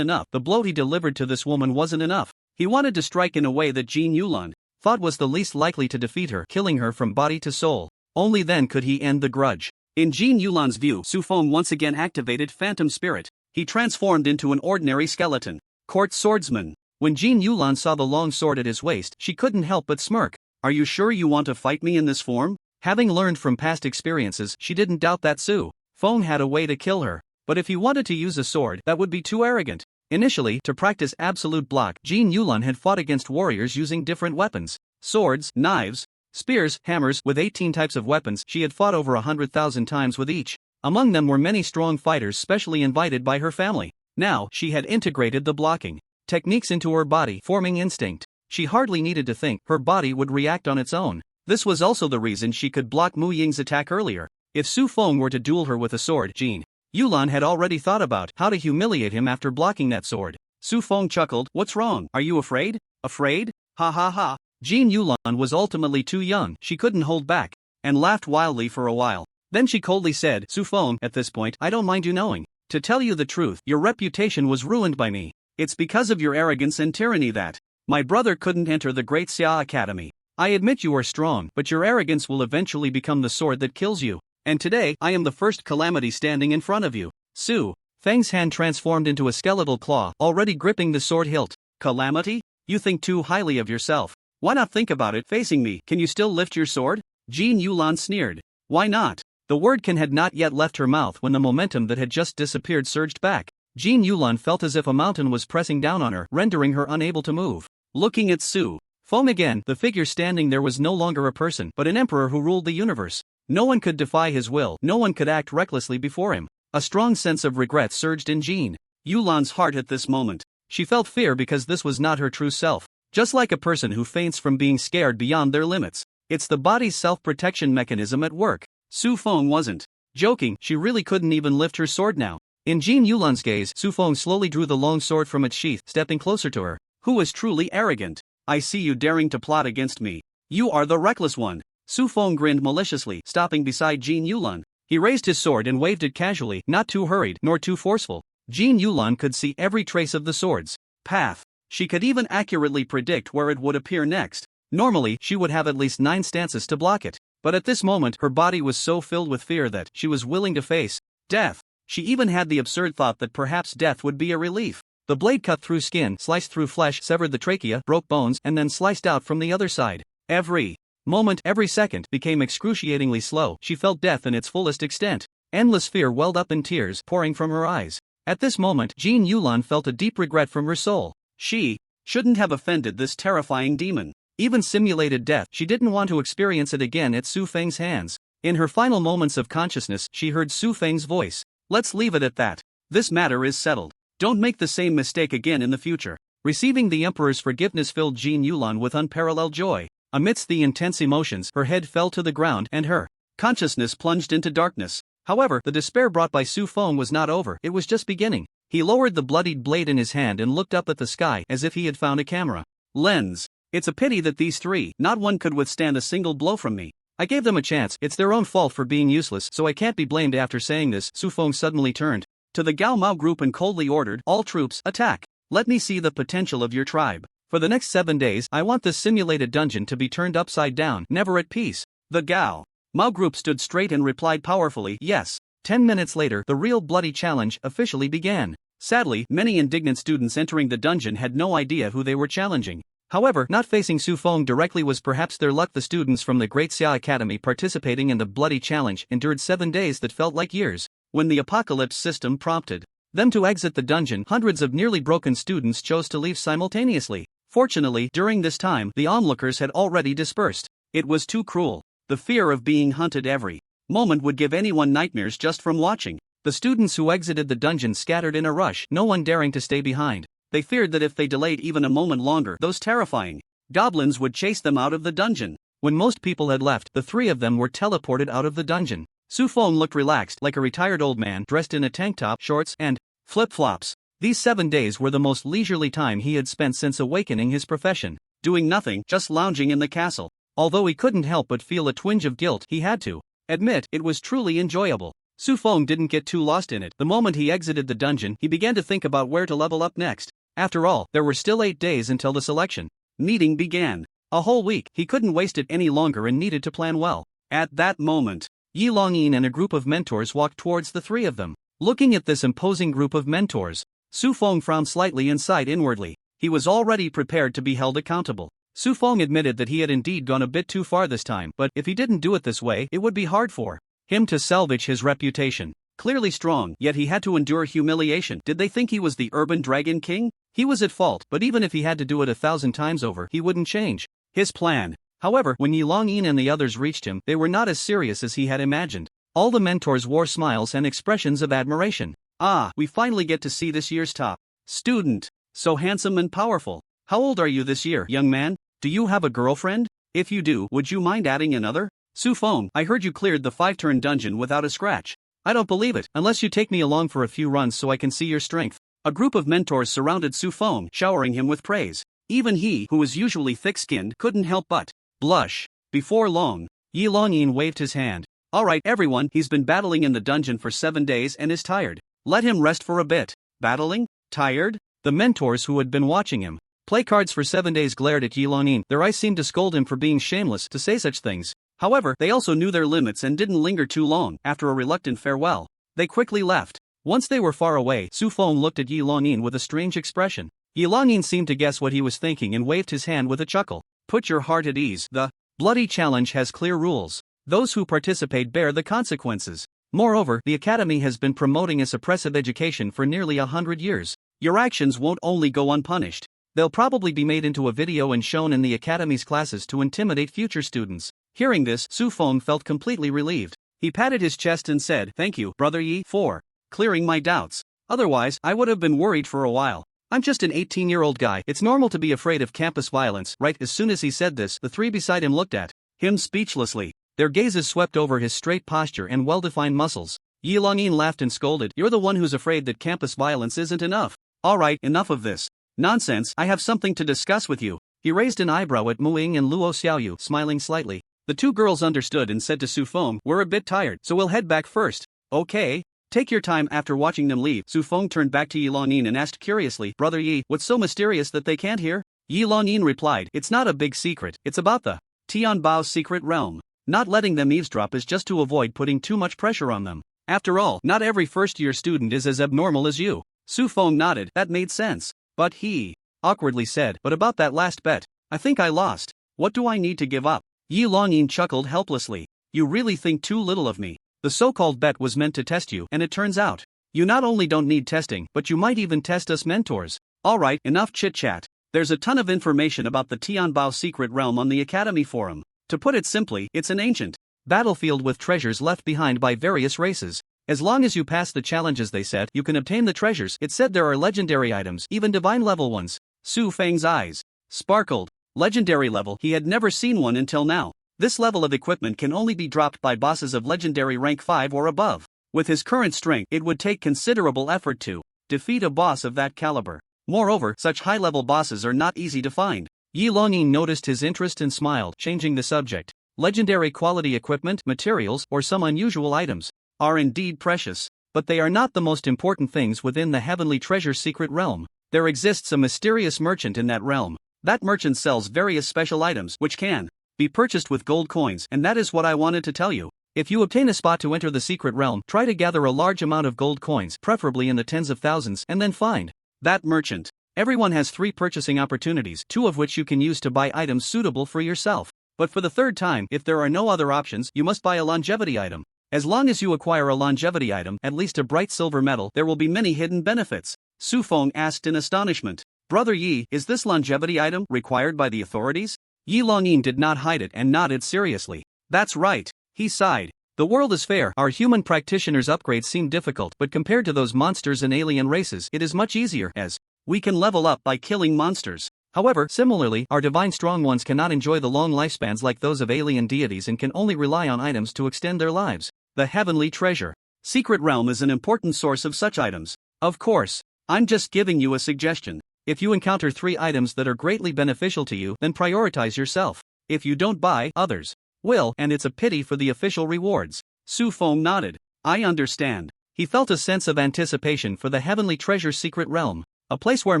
enough. The blow he delivered to this woman wasn't enough. He wanted to strike in a way that Jin Yulan thought was the least likely to defeat her, killing her from body to soul. Only then could he end the grudge. In Jin Yulan's view, Su Feng once again activated Phantom Spirit. He transformed into an ordinary skeleton court swordsman. When Jin Yulan saw the long sword at his waist, she couldn't help but smirk. "Are you sure you want to fight me in this form?" Having learned from past experiences, she didn't doubt that Su Feng had a way to kill her. But if he wanted to use a sword, that would be too arrogant. Initially, to practice absolute block, Jin Yulan had fought against warriors using different weapons. Swords, knives, spears, hammers. With 18 types of weapons, she had fought over 100,000 times with each. Among them were many strong fighters specially invited by her family. Now, she had integrated the blocking techniques into her body, forming instinct. She hardly needed to think, her body would react on its own. This was also the reason she could block Mu Ying's attack earlier. If Su Feng were to duel her with a sword, Jin Yulan had already thought about how to humiliate him after blocking that sword. Su Feng chuckled, "What's wrong? Are you afraid?" "Afraid? Ha ha ha." Jin Yulan was ultimately too young, she couldn't hold back, and laughed wildly for a while. Then she coldly said, "Su Feng, at this point, I don't mind you knowing. To tell you the truth, your reputation was ruined by me. It's because of your arrogance and tyranny that my brother couldn't enter the Great Xia Academy. I admit you are strong, but your arrogance will eventually become the sword that kills you. And today, I am the first calamity standing in front of you." Su Feng's hand transformed into a skeletal claw, already gripping the sword hilt. "Calamity? You think too highly of yourself. Why not think about it facing me? Can you still lift your sword?" Jin Yulan sneered. "Why not?" The word "can" had not yet left her mouth when the momentum that had just disappeared surged back. Jin Yulan felt as if a mountain was pressing down on her, rendering her unable to move. Looking at Su Feng again, the figure standing there was no longer a person, but an emperor who ruled the universe. No one could defy his will, no one could act recklessly before him. A strong sense of regret surged in Jin Yulan's heart at this moment. She felt fear because this was not her true self. Just like a person who faints from being scared beyond their limits. It's the body's self-protection mechanism at work. Su Feng wasn't joking, she really couldn't even lift her sword now. In Jin Yulan's gaze, Su Feng slowly drew the long sword from its sheath, stepping closer to her. "Who is truly arrogant? I see you daring to plot against me. You are the reckless one." Su Feng grinned maliciously, stopping beside Jin Yulan. He raised his sword and waved it casually, not too hurried, nor too forceful. Jin Yulan could see every trace of the sword's path. She could even accurately predict where it would appear next. Normally, she would have at least 9 stances to block it. But at this moment, her body was so filled with fear that she was willing to face death. She even had the absurd thought that perhaps death would be a relief. The blade cut through skin, sliced through flesh, severed the trachea, broke bones, and then sliced out from the other side. Every moment, every second, became excruciatingly slow. She felt death in its fullest extent. Endless fear welled up in tears, pouring from her eyes. At this moment, Jin Yulan felt a deep regret from her soul. She shouldn't have offended this terrifying demon. Even simulated death, she didn't want to experience it again at Su Feng's hands. In her final moments of consciousness, she heard Su Feng's voice. "Let's leave it at that. This matter is settled. Don't make the same mistake again in the future." Receiving the emperor's forgiveness filled Jin Yulan with unparalleled joy. Amidst the intense emotions, her head fell to the ground and her consciousness plunged into darkness. However, the despair brought by Su Feng was not over, it was just beginning. He lowered the bloodied blade in his hand and looked up at the sky as if he had found a camera lens. It's a pity that these three, not one could withstand a single blow from me. I gave them a chance, it's their own fault for being useless, so I can't be blamed. After saying this, Su Feng suddenly turned to the Gao Mao group and coldly ordered, all troops, attack. Let me see the potential of your tribe. For the next 7 days, I want this simulated dungeon to be turned upside down, never at peace. The Gao Mao group stood straight and replied powerfully, yes. 10 minutes later, the real bloody challenge officially began. Sadly, many indignant students entering the dungeon had no idea who they were challenging. However, not facing Su Feng directly was perhaps their luck. The students from the Great Xia Academy participating in the bloody challenge endured 7 days that felt like years. When the apocalypse system prompted them to exit the dungeon, hundreds of nearly broken students chose to leave simultaneously. Fortunately, during this time, the onlookers had already dispersed. It was too cruel. The fear of being hunted every moment would give anyone nightmares just from watching. The students who exited the dungeon scattered in a rush, no one daring to stay behind. They feared that if they delayed even a moment longer, those terrifying goblins would chase them out of the dungeon. When most people had left, the three of them were teleported out of the dungeon. Su Feng looked relaxed, like a retired old man dressed in a tank top, shorts, and flip-flops. These 7 days were the most leisurely time he had spent since awakening his profession. Doing nothing, just lounging in the castle. Although he couldn't help but feel a twinge of guilt, he had to admit it was truly enjoyable. Su Feng didn't get too lost in it. The moment he exited the dungeon, he began to think about where to level up next. After all, there were still 8 days until the selection meeting began. A whole week, he couldn't waste it any longer and needed to plan well. At that moment, Yi Longyin and a group of mentors walked towards the three of them. Looking at this imposing group of mentors, Su Feng frowned slightly and sighed inwardly. He was already prepared to be held accountable. Su Feng admitted that he had indeed gone a bit too far this time, but if he didn't do it this way, it would be hard for him to salvage his reputation. Clearly strong, yet he had to endure humiliation. Did they think he was the urban dragon king? He was at fault, but even if he had to do it 1,000 times over, he wouldn't change his plan. However, when Yi Longyin and the others reached him, they were not as serious as he had imagined. All the mentors wore smiles and expressions of admiration. Ah, we finally get to see this year's top student. So handsome and powerful. How old are you this year, young man? Do you have a girlfriend? If you do, would you mind adding another? Su Feng, I heard you cleared the 5-turn dungeon without a scratch. I don't believe it, unless you take me along for a few runs so I can see your strength. A group of mentors surrounded Su Feng, showering him with praise. Even he, who was usually thick-skinned, couldn't help but blush. Before long, Yi Longyin waved his hand. Alright everyone, he's been battling in the dungeon for 7 days and is tired. Let him rest for a bit. Battling? Tired? The mentors who had been watching him play cards for 7 days glared at Yi Longyin. Their eyes seemed to scold him for being shameless to say such things. However, they also knew their limits and didn't linger too long. After a reluctant farewell, they quickly left. Once they were far away, Su Feng looked at Yi Longyin with a strange expression. Yi Longyin seemed to guess what he was thinking and waved his hand with a chuckle. Put your heart at ease. The bloody challenge has clear rules. Those who participate bear the consequences. Moreover, the Academy has been promoting a suppressive education for nearly 100 years. Your actions won't only go unpunished. They'll probably be made into a video and shown in the Academy's classes to intimidate future students. Hearing this, Su Feng felt completely relieved. He patted his chest and said, "Thank you, Brother Yi, for clearing my doubts. Otherwise, I would have been worried for a while. I'm just an 18-year-old guy. It's normal to be afraid of campus violence, right?" As soon as he said this, the three beside him looked at him speechlessly. Their gazes swept over his straight posture and well-defined muscles. Yi Longyin laughed and scolded, "You're the one who's afraid that campus violence isn't enough. Alright, enough of this nonsense. I have something to discuss with you." He raised an eyebrow at Mu Ying and Luo Xiaoyu, smiling slightly. The two girls understood and said to Su Feng, "We're a bit tired, so we'll head back first." "Okay. Take your time." After watching them leave, Su Feng turned back to Yi Longyin and asked curiously, "Brother Yi, what's so mysterious that they can't hear?" Yi Longyin replied, "It's not a big secret, it's about the Tianbao's secret realm. Not letting them eavesdrop is just to avoid putting too much pressure on them. After all, not every first-year student is as abnormal as you." Su Feng nodded. That made sense. But he awkwardly said, "But about that last bet, I think I lost. What do I need to give up?" Yi Longyin chuckled helplessly. "You really think too little of me. The so-called bet was meant to test you, and it turns out you not only don't need testing, but you might even test us mentors." Alright, enough chit-chat. There's a ton of information about the Tianbao secret realm on the Academy forum. To put it simply, it's an ancient battlefield with treasures left behind by various races. As long as you pass the challenges they set, you can obtain the treasures. It said there are legendary items, even divine level ones. Su Feng's eyes sparkled. Legendary level, he had never seen one until now. This level of equipment can only be dropped by bosses of legendary rank 5 or above. With his current strength, it would take considerable effort to defeat a boss of that caliber. Moreover, such high-level bosses are not easy to find. Yi Longyin noticed his interest and smiled, changing the subject. Legendary quality equipment, materials, or some unusual items are indeed precious, but they are not the most important things within the Heavenly Treasure secret realm. There exists a mysterious merchant in that realm. That merchant sells various special items which can be purchased with gold coins, and that is what I wanted to tell you. If you obtain a spot to enter the secret realm, try to gather a large amount of gold coins, preferably in the tens of thousands, and then find that merchant. Everyone has 3 purchasing opportunities, 2 of which you can use to buy items suitable for yourself. But for the third time, if there are no other options, you must buy a longevity item. As long as you acquire a longevity item, at least a bright silver medal, there will be many hidden benefits. Su Feng asked in astonishment. Brother Yi, is this longevity item required by the authorities? Yi Longyin did not hide it and nodded seriously. That's right. He sighed. The world is fair. Our human practitioners' upgrades seem difficult, but compared to those monsters and alien races, it is much easier, as we can level up by killing monsters. However, similarly, our divine strong ones cannot enjoy the long lifespans like those of alien deities and can only rely on items to extend their lives. The Heavenly Treasure secret realm is an important source of such items. Of course, I'm just giving you a suggestion. If you encounter 3 items that are greatly beneficial to you, then prioritize yourself. If you don't buy, others will, and it's a pity for the official rewards. Su Feng nodded. I understand. He felt a sense of anticipation for the Heavenly Treasure secret realm. A place where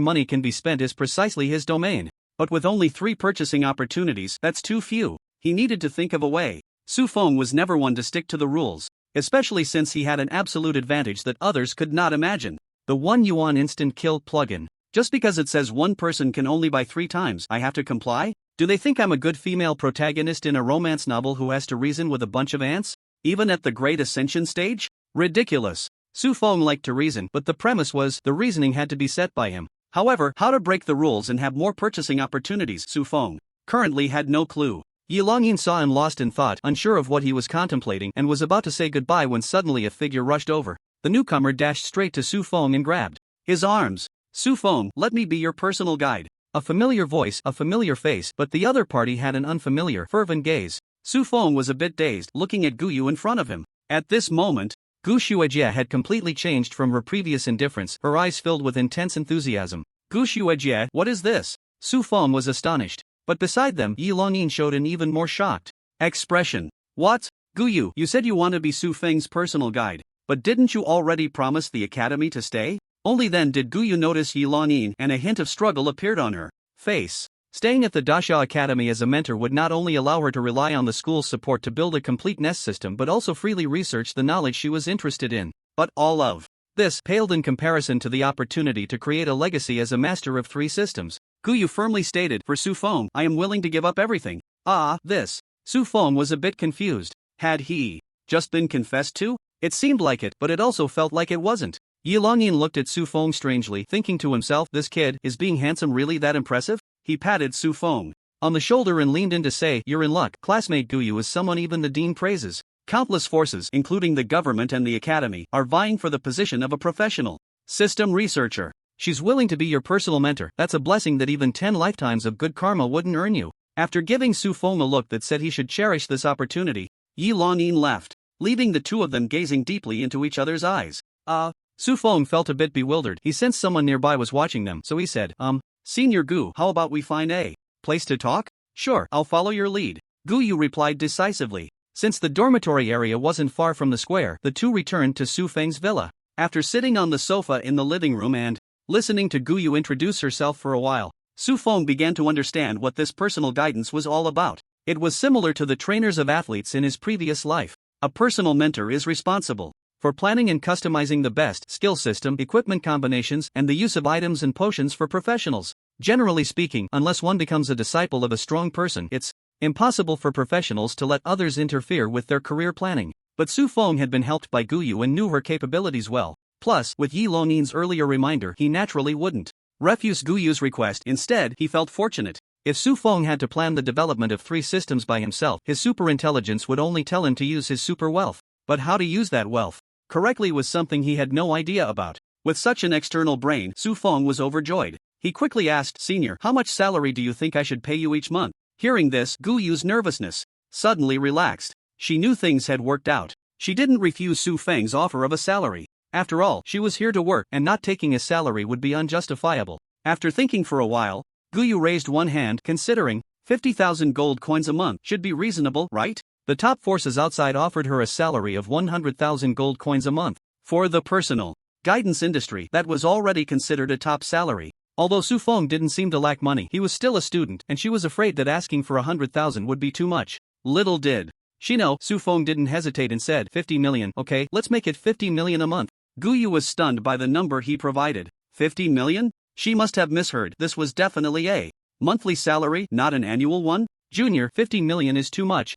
money can be spent is precisely his domain. But with only 3 purchasing opportunities, that's too few. He needed to think of a way. Su Feng was never one to stick to the rules, especially since he had an absolute advantage that others could not imagine. The 1 yuan instant kill plugin. Just because it says one person can only buy 3 times, I have to comply? Do they think I'm a good female protagonist in a romance novel who has to reason with a bunch of ants? Even at the Great Ascension stage? Ridiculous. Su Feng liked to reason, but the premise was the reasoning had to be set by him. However, how to break the rules and have more purchasing opportunities, Su Feng currently had no clue. Yi Longyin saw him lost in thought, unsure of what he was contemplating, and was about to say goodbye when suddenly a figure rushed over. The newcomer dashed straight to Su Feng and grabbed his arms. Su Feng, let me be your personal guide. A familiar voice, a familiar face, but the other party had an unfamiliar, fervent gaze. Su Feng was a bit dazed, looking at Gu Yu in front of him. At this moment, Gu Xuejie had completely changed from her previous indifference, her eyes filled with intense enthusiasm. Gu Xuejie, what is this? Su Feng was astonished. But beside them, Yi Longyin showed an even more shocked expression. What? Gu Yu, you said you want to be Su Feng's personal guide, but didn't you already promise the academy to stay? Only then did Gu Yu notice Yi Longyin, and a hint of struggle appeared on her face. Staying at the Dasha Academy as a mentor would not only allow her to rely on the school's support to build a complete nest system but also freely research the knowledge she was interested in. But all of this paled in comparison to the opportunity to create a legacy as a master of 3 systems. Gu Yu firmly stated, for Su Feng, I am willing to give up everything. This. Su Feng was a bit confused. Had he just been confessed to? It seemed like it, but it also felt like it wasn't. Yi Longyin looked at Su Feng strangely, thinking to himself, this kid, is being handsome really that impressive? He patted Su Feng on the shoulder and leaned in to say, you're in luck, classmate Gu Yu is someone even the dean praises. Countless forces, including the government and the academy, are vying for the position of a professional system researcher. She's willing to be your personal mentor. That's a blessing that even 10 lifetimes of good karma wouldn't earn you. After giving Su Feng a look that said he should cherish this opportunity, Yi Longyin left, leaving the 2 of them gazing deeply into each other's eyes. Su Feng felt a bit bewildered. He sensed someone nearby was watching them, so he said, Senior Gu, how about we find a place to talk? Sure, I'll follow your lead. Gu Yu replied decisively. Since the dormitory area wasn't far from the square, the 2 returned to Su Feng's villa. After sitting on the sofa in the living room and listening to Gu Yu introduce herself for a while, Su Feng began to understand what this personal guidance was all about. It was similar to the trainers of athletes in his previous life. A personal mentor is responsible for planning and customizing the best skill system, equipment combinations, and the use of items and potions for professionals. Generally speaking, unless one becomes a disciple of a strong person, it's impossible for professionals to let others interfere with their career planning. But Su Feng had been helped by Gu Yu and knew her capabilities well. Plus, with Yi Longyin's earlier reminder, he naturally wouldn't refuse Gu Yu's request. Instead, he felt fortunate. If Su Feng had to plan the development of 3 systems by himself, his super intelligence would only tell him to use his super wealth. But how to use that wealth correctly was something he had no idea about. With such an external brain, Su Feng was overjoyed. He quickly asked, "Senior, how much salary do you think I should pay you each month?" Hearing this, Gu Yu's nervousness suddenly relaxed. She knew things had worked out. She didn't refuse Su Feng's offer of a salary. After all, she was here to work, and not taking a salary would be unjustifiable. After thinking for a while, Gu Yu raised one hand, considering 50,000 gold coins a month should be reasonable, right? The top forces outside offered her a salary of 100,000 gold coins a month. For the personal guidance industry, that was already considered a top salary. Although Su Feng didn't seem to lack money, he was still a student, and she was afraid that asking for 100,000 would be too much. Little did she know, Su Feng didn't hesitate and said, 50 million, okay, let's make it 50 million a month. Gu Yu was stunned by the number he provided. 50 million? She must have misheard. This was definitely a monthly salary, not an annual one. Junior, 50 million is too much.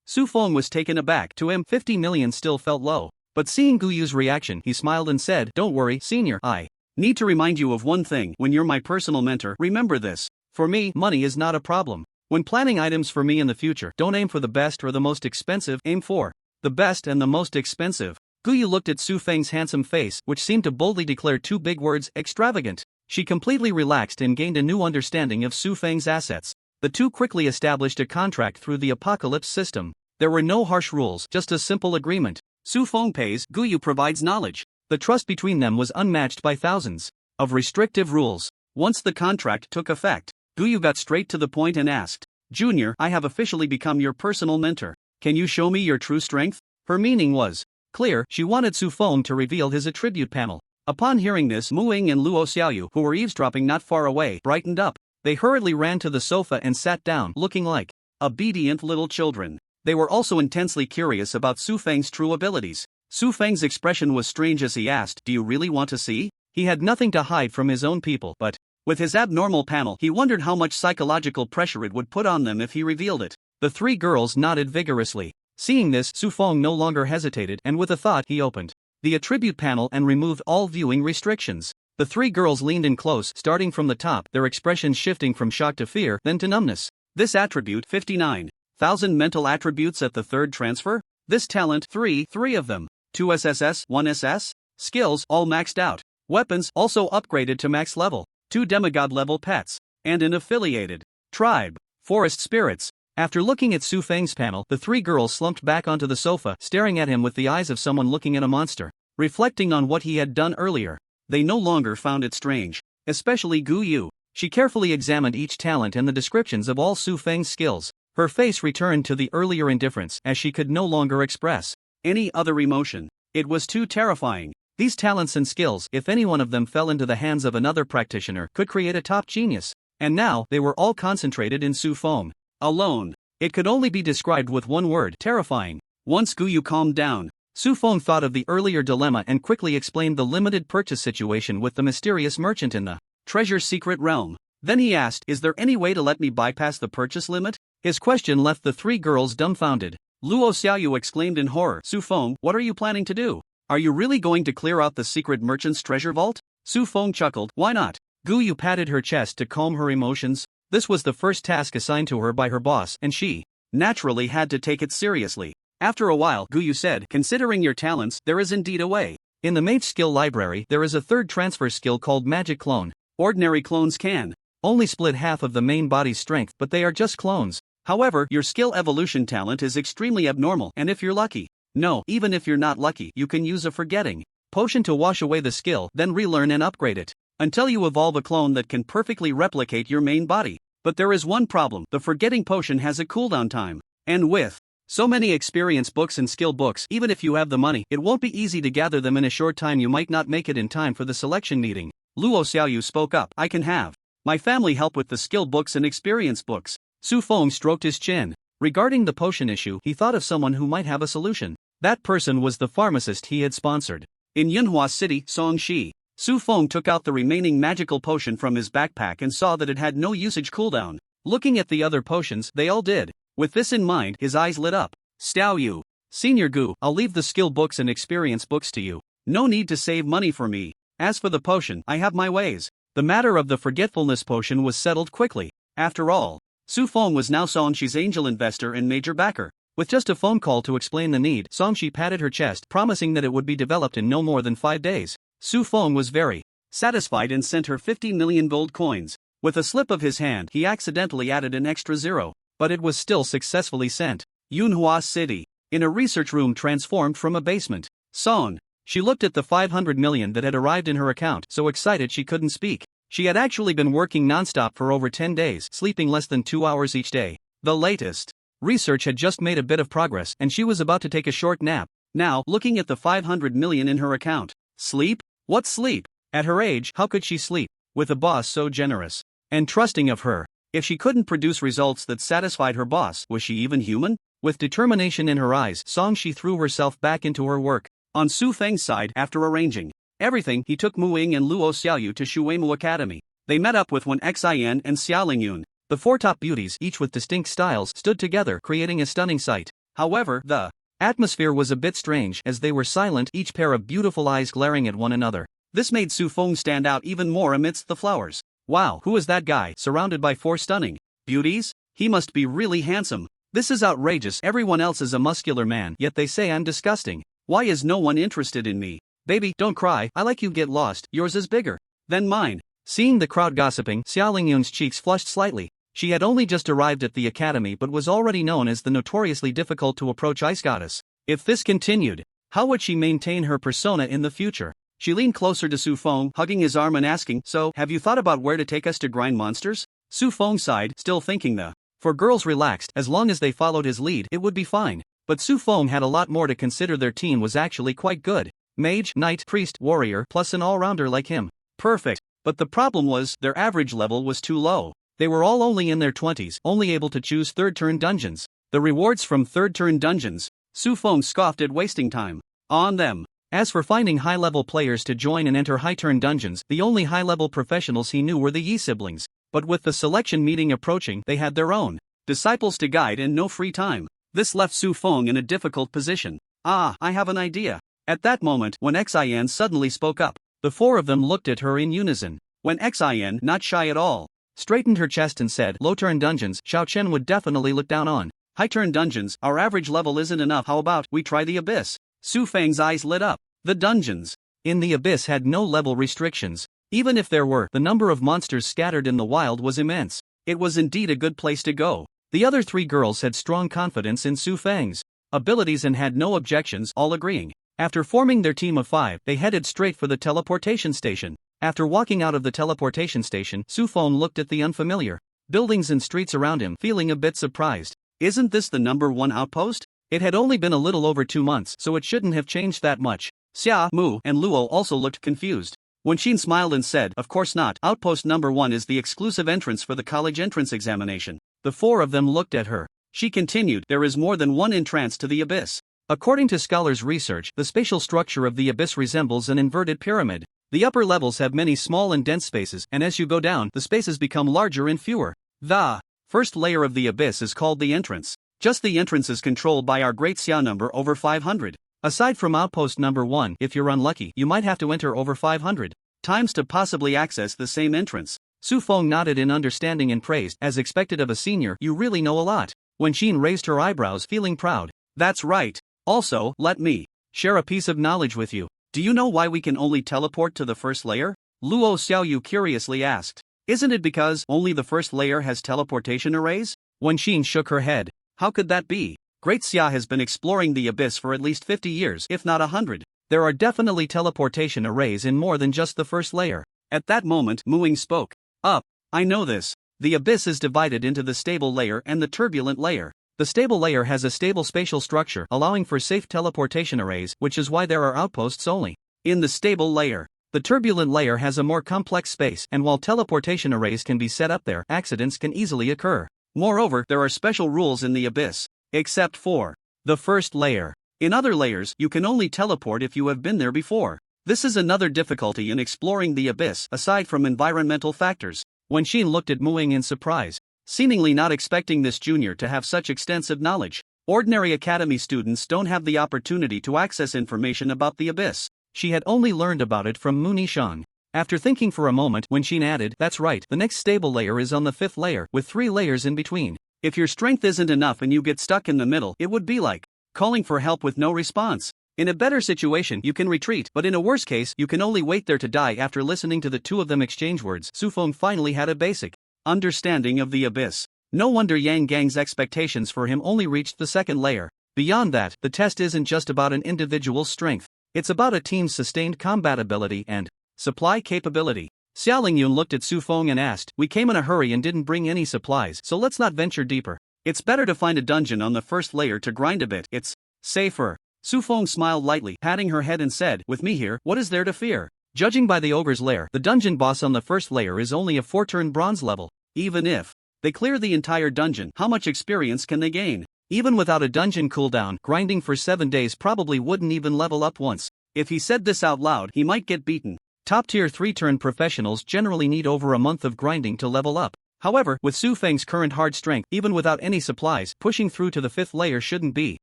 Su Feng was taken aback. To him, 50 million still felt low. But seeing Gu Yu's reaction, he smiled and said, "Don't worry, senior, I need to remind you of one thing. When you're my personal mentor, remember this. For me, money is not a problem. When planning items for me in the future, don't aim for the best or the most expensive, aim for the best and the most expensive." Gu Yu looked at Su Feng's handsome face, which seemed to boldly declare two big words, extravagant. She completely relaxed and gained a new understanding of Su Feng's assets. The two quickly established a contract through the Apocalypse system. There were no harsh rules, just a simple agreement. Su Feng pays, Gu Yu provides knowledge. The trust between them was unmatched by thousands of restrictive rules. Once the contract took effect, Gu Yu got straight to the point and asked, "Junior, I have officially become your personal mentor. Can you show me your true strength?" Her meaning was clear. She wanted Su Feng to reveal his attribute panel. Upon hearing this, Mu Ying and Luo Xiaoyu, who were eavesdropping not far away, brightened up. They hurriedly ran to the sofa and sat down, looking like obedient little children. They were also intensely curious about Su Feng's true abilities. Su Feng's expression was strange as he asked, "Do you really want to see?" He had nothing to hide from his own people, but with his abnormal panel, he wondered how much psychological pressure it would put on them if he revealed it. The three girls nodded vigorously. Seeing this, Su Feng no longer hesitated, and with a thought, he opened the attribute panel and removed all viewing restrictions. The three girls leaned in close, starting from the top, their expressions shifting from shock to fear, then to numbness. This attribute, 59,000 mental attributes at the third transfer. This talent, three of them. 2 SSS, 1 SS. Skills, all maxed out. Weapons, also upgraded to max level. 2 demigod level pets. And an affiliated tribe. Forest spirits. After looking at Su Feng's panel, the three girls slumped back onto the sofa, staring at him with the eyes of someone looking at a monster. Reflecting on what he had done earlier, they no longer found it strange. Especially Gu Yu. She carefully examined each talent and the descriptions of all Su Feng's skills. Her face returned to the earlier indifference, as she could no longer express any other emotion. It was too terrifying. These talents and skills, if any one of them fell into the hands of another practitioner, could create a top genius. And now, they were all concentrated in Su Feng alone. It could only be described with one word: terrifying. Once Gu Yu calmed down, Su Feng thought of the earlier dilemma and quickly explained the limited purchase situation with the mysterious merchant in the treasure's secret realm. Then he asked, "Is there any way to let me bypass the purchase limit?" His question left the three girls dumbfounded. Luo Xiaoyu exclaimed in horror, "Su Feng, what are you planning to do? Are you really going to clear out the secret merchant's treasure vault?" Su Feng chuckled, "Why not?" Gu Yu patted her chest to calm her emotions. This was the first task assigned to her by her boss, and she naturally had to take it seriously. After a while, Gu Yu said, "Considering your talents, there is indeed a way. In the mage skill library, there is a third transfer skill called Magic Clone. Ordinary clones can only split half of the main body's strength, but they are just clones. However, your skill evolution talent is extremely abnormal, and if you're lucky, no, even if you're not lucky, you can use a forgetting potion to wash away the skill, then relearn and upgrade it, until you evolve a clone that can perfectly replicate your main body. But there is one problem: the forgetting potion has a cooldown time. And with so many experience books and skill books, even if you have the money, it won't be easy to gather them in a short time. You might not make it in time for the selection meeting." Luo Xiaoyu spoke up, "I can have my family help with the skill books and experience books." Su Feng stroked his chin. Regarding the potion issue, he thought of someone who might have a solution. That person was the pharmacist he had sponsored. In Yunhua City, Songshi, Su Feng took out the remaining magical potion from his backpack and saw that it had no usage cooldown. Looking at the other potions, they all did. With this in mind, his eyes lit up. "Xiao Yu, Senior Gu, I'll leave the skill books and experience books to you. No need to save money for me. As for the potion, I have my ways." The matter of the forgetfulness potion was settled quickly. After all, Su Feng was now Songshi's angel investor and major backer. With just a phone call to explain the need, Songshi patted her chest, promising that it would be developed in no more than 5 days. Su Feng was very satisfied and sent her 50 million gold coins. With a slip of his hand, he accidentally added an extra zero, but it was still successfully sent. Yunhua City. In a research room transformed from a basement. Song. She looked at the 500 million that had arrived in her account, so excited she couldn't speak. She had actually been working non-stop for over 10 days, sleeping less than 2 hours each day. The latest research had just made a bit of progress and she was about to take a short nap. Now, looking at the 500 million in her account. Sleep? What sleep? At her age, how could she sleep? With a boss so generous and trusting of her. If she couldn't produce results that satisfied her boss, was she even human? With determination in her eyes, she threw herself back into her work. On Su Feng's side, after arranging everything, he took Mu Ying and Luo Xiaoyu to Shuemu Academy. They met up with Wen Xian and Xiaolingyun. The four top beauties, each with distinct styles, stood together, creating a stunning sight. However, the atmosphere was a bit strange as they were silent, each pair of beautiful eyes glaring at one another. This made Su Feng stand out even more amidst the flowers. Wow, who is that guy, surrounded by four stunning beauties? He must be really handsome. This is outrageous, everyone else is a muscular man, yet they say I'm disgusting. Why is no one interested in me? Baby, don't cry, I like you, get lost, yours is bigger than mine. Seeing the crowd gossiping, Xiaolingyun's cheeks flushed slightly. She had only just arrived at the academy but was already known as the notoriously difficult to approach ice goddess. If this continued, how would she maintain her persona in the future? She leaned closer to Su Feng, hugging his arm and asking, so, have you thought about where to take us to grind monsters? Su Feng sighed, still thinking for girls relaxed, as long as they followed his lead, it would be fine. But Su Feng had a lot more to consider. Their team was actually quite good. Mage, knight, priest, warrior, plus an all-rounder like him. Perfect. But the problem was, their average level was too low. They were all only in their 20s, only able to choose third-turn dungeons. The rewards from third-turn dungeons, Su Feng scoffed at wasting time on them. As for finding high-level players to join and enter high-turn dungeons, the only high-level professionals he knew were the Yi siblings. But with the selection meeting approaching, they had their own disciples to guide and no free time. This left Su Feng in a difficult position. I have an idea. At that moment, Wen Xian suddenly spoke up. The four of them looked at her in unison. Wen Xian, not shy at all, straightened her chest and said, low-turn dungeons, Xiao Chen would definitely look down on. High-turn dungeons, our average level isn't enough, how about we try the Abyss? Su Feng's eyes lit up. The dungeons in the Abyss had no level restrictions. Even if there were, the number of monsters scattered in the wild was immense. It was indeed a good place to go. The other three girls had strong confidence in Su Feng's abilities and had no objections, all agreeing. After forming their team of 5, they headed straight for the teleportation station. After walking out of the teleportation station, Su Feng looked at the unfamiliar buildings and streets around him, feeling a bit surprised. Isn't this the #1 outpost? It had only been a little over 2 months, so it shouldn't have changed that much. Xia, Mu, and Luo also looked confused. Wen Xin smiled and said, of course not, outpost #1 is the exclusive entrance for the college entrance examination. The four of them looked at her. She continued, there is more than one entrance to the Abyss. According to scholars' research, the spatial structure of the Abyss resembles an inverted pyramid. The upper levels have many small and dense spaces, and as you go down, the spaces become larger and fewer. The first layer of the Abyss is called the entrance. Just the entrance is controlled by our great Xia number over 500. Aside from outpost #1, if you're unlucky, you might have to enter over 500 times to possibly access the same entrance. Su Feng nodded in understanding and praised, as expected of a senior, you really know a lot. Wen Xin raised her eyebrows, feeling proud. That's right. Also, let me share a piece of knowledge with you. Do you know why we can only teleport to the first layer? Luo Xiaoyu curiously asked. Isn't it because only the first layer has teleportation arrays? Wen Xin shook her head. How could that be? Great Xia has been exploring the Abyss for at least 50 years, if not 100. There are definitely teleportation arrays in more than just the first layer. At that moment, Mu Ying spoke up. I know this. The Abyss is divided into the stable layer and the turbulent layer. The stable layer has a stable spatial structure, allowing for safe teleportation arrays, which is why there are outposts only in the stable layer. The turbulent layer has a more complex space, and while teleportation arrays can be set up there, accidents can easily occur. Moreover, there are special rules in the Abyss, except for the first layer. In other layers, you can only teleport if you have been there before. This is another difficulty in exploring the Abyss, aside from environmental factors. Wen Xin looked at Mu Ying in surprise, seemingly not expecting this junior to have such extensive knowledge. Ordinary academy students don't have the opportunity to access information about the Abyss. She had only learned about it from Mu Nishan. After thinking for a moment, Wen Xin added, that's right, the next stable layer is on the 5th layer, with 3 layers in between. If your strength isn't enough and you get stuck in the middle, it would be like calling for help with no response. In a better situation you can retreat, but in a worse case you can only wait there to die. After listening to the two of them exchange words, Sufeng finally had a basic understanding of the abyss. No wonder Yang Gang's expectations for him only reached the second layer. Beyond that, the test isn't just about an individual's strength. It's about a team's sustained combatability and supply capability. Xiao Lingyun looked at Sufeng and asked, "We came in a hurry and didn't bring any supplies, so let's not venture deeper. It's better to find a dungeon on the first layer to grind a bit, it's safer." Sufeng smiled lightly, patting her head and said, "With me here, what is there to fear? Judging by the ogre's lair, the dungeon boss on the first layer is only a 4-turn bronze level. Even if they clear the entire dungeon, how much experience can they gain? Even without a dungeon cooldown, grinding for 7 days probably wouldn't even level up once." If he said this out loud, he might get beaten. Top-tier 3-turn professionals generally need over a month of grinding to level up. Luoxiao, with Su Feng's current hard strength, even without any supplies, pushing through to the 5th layer shouldn't be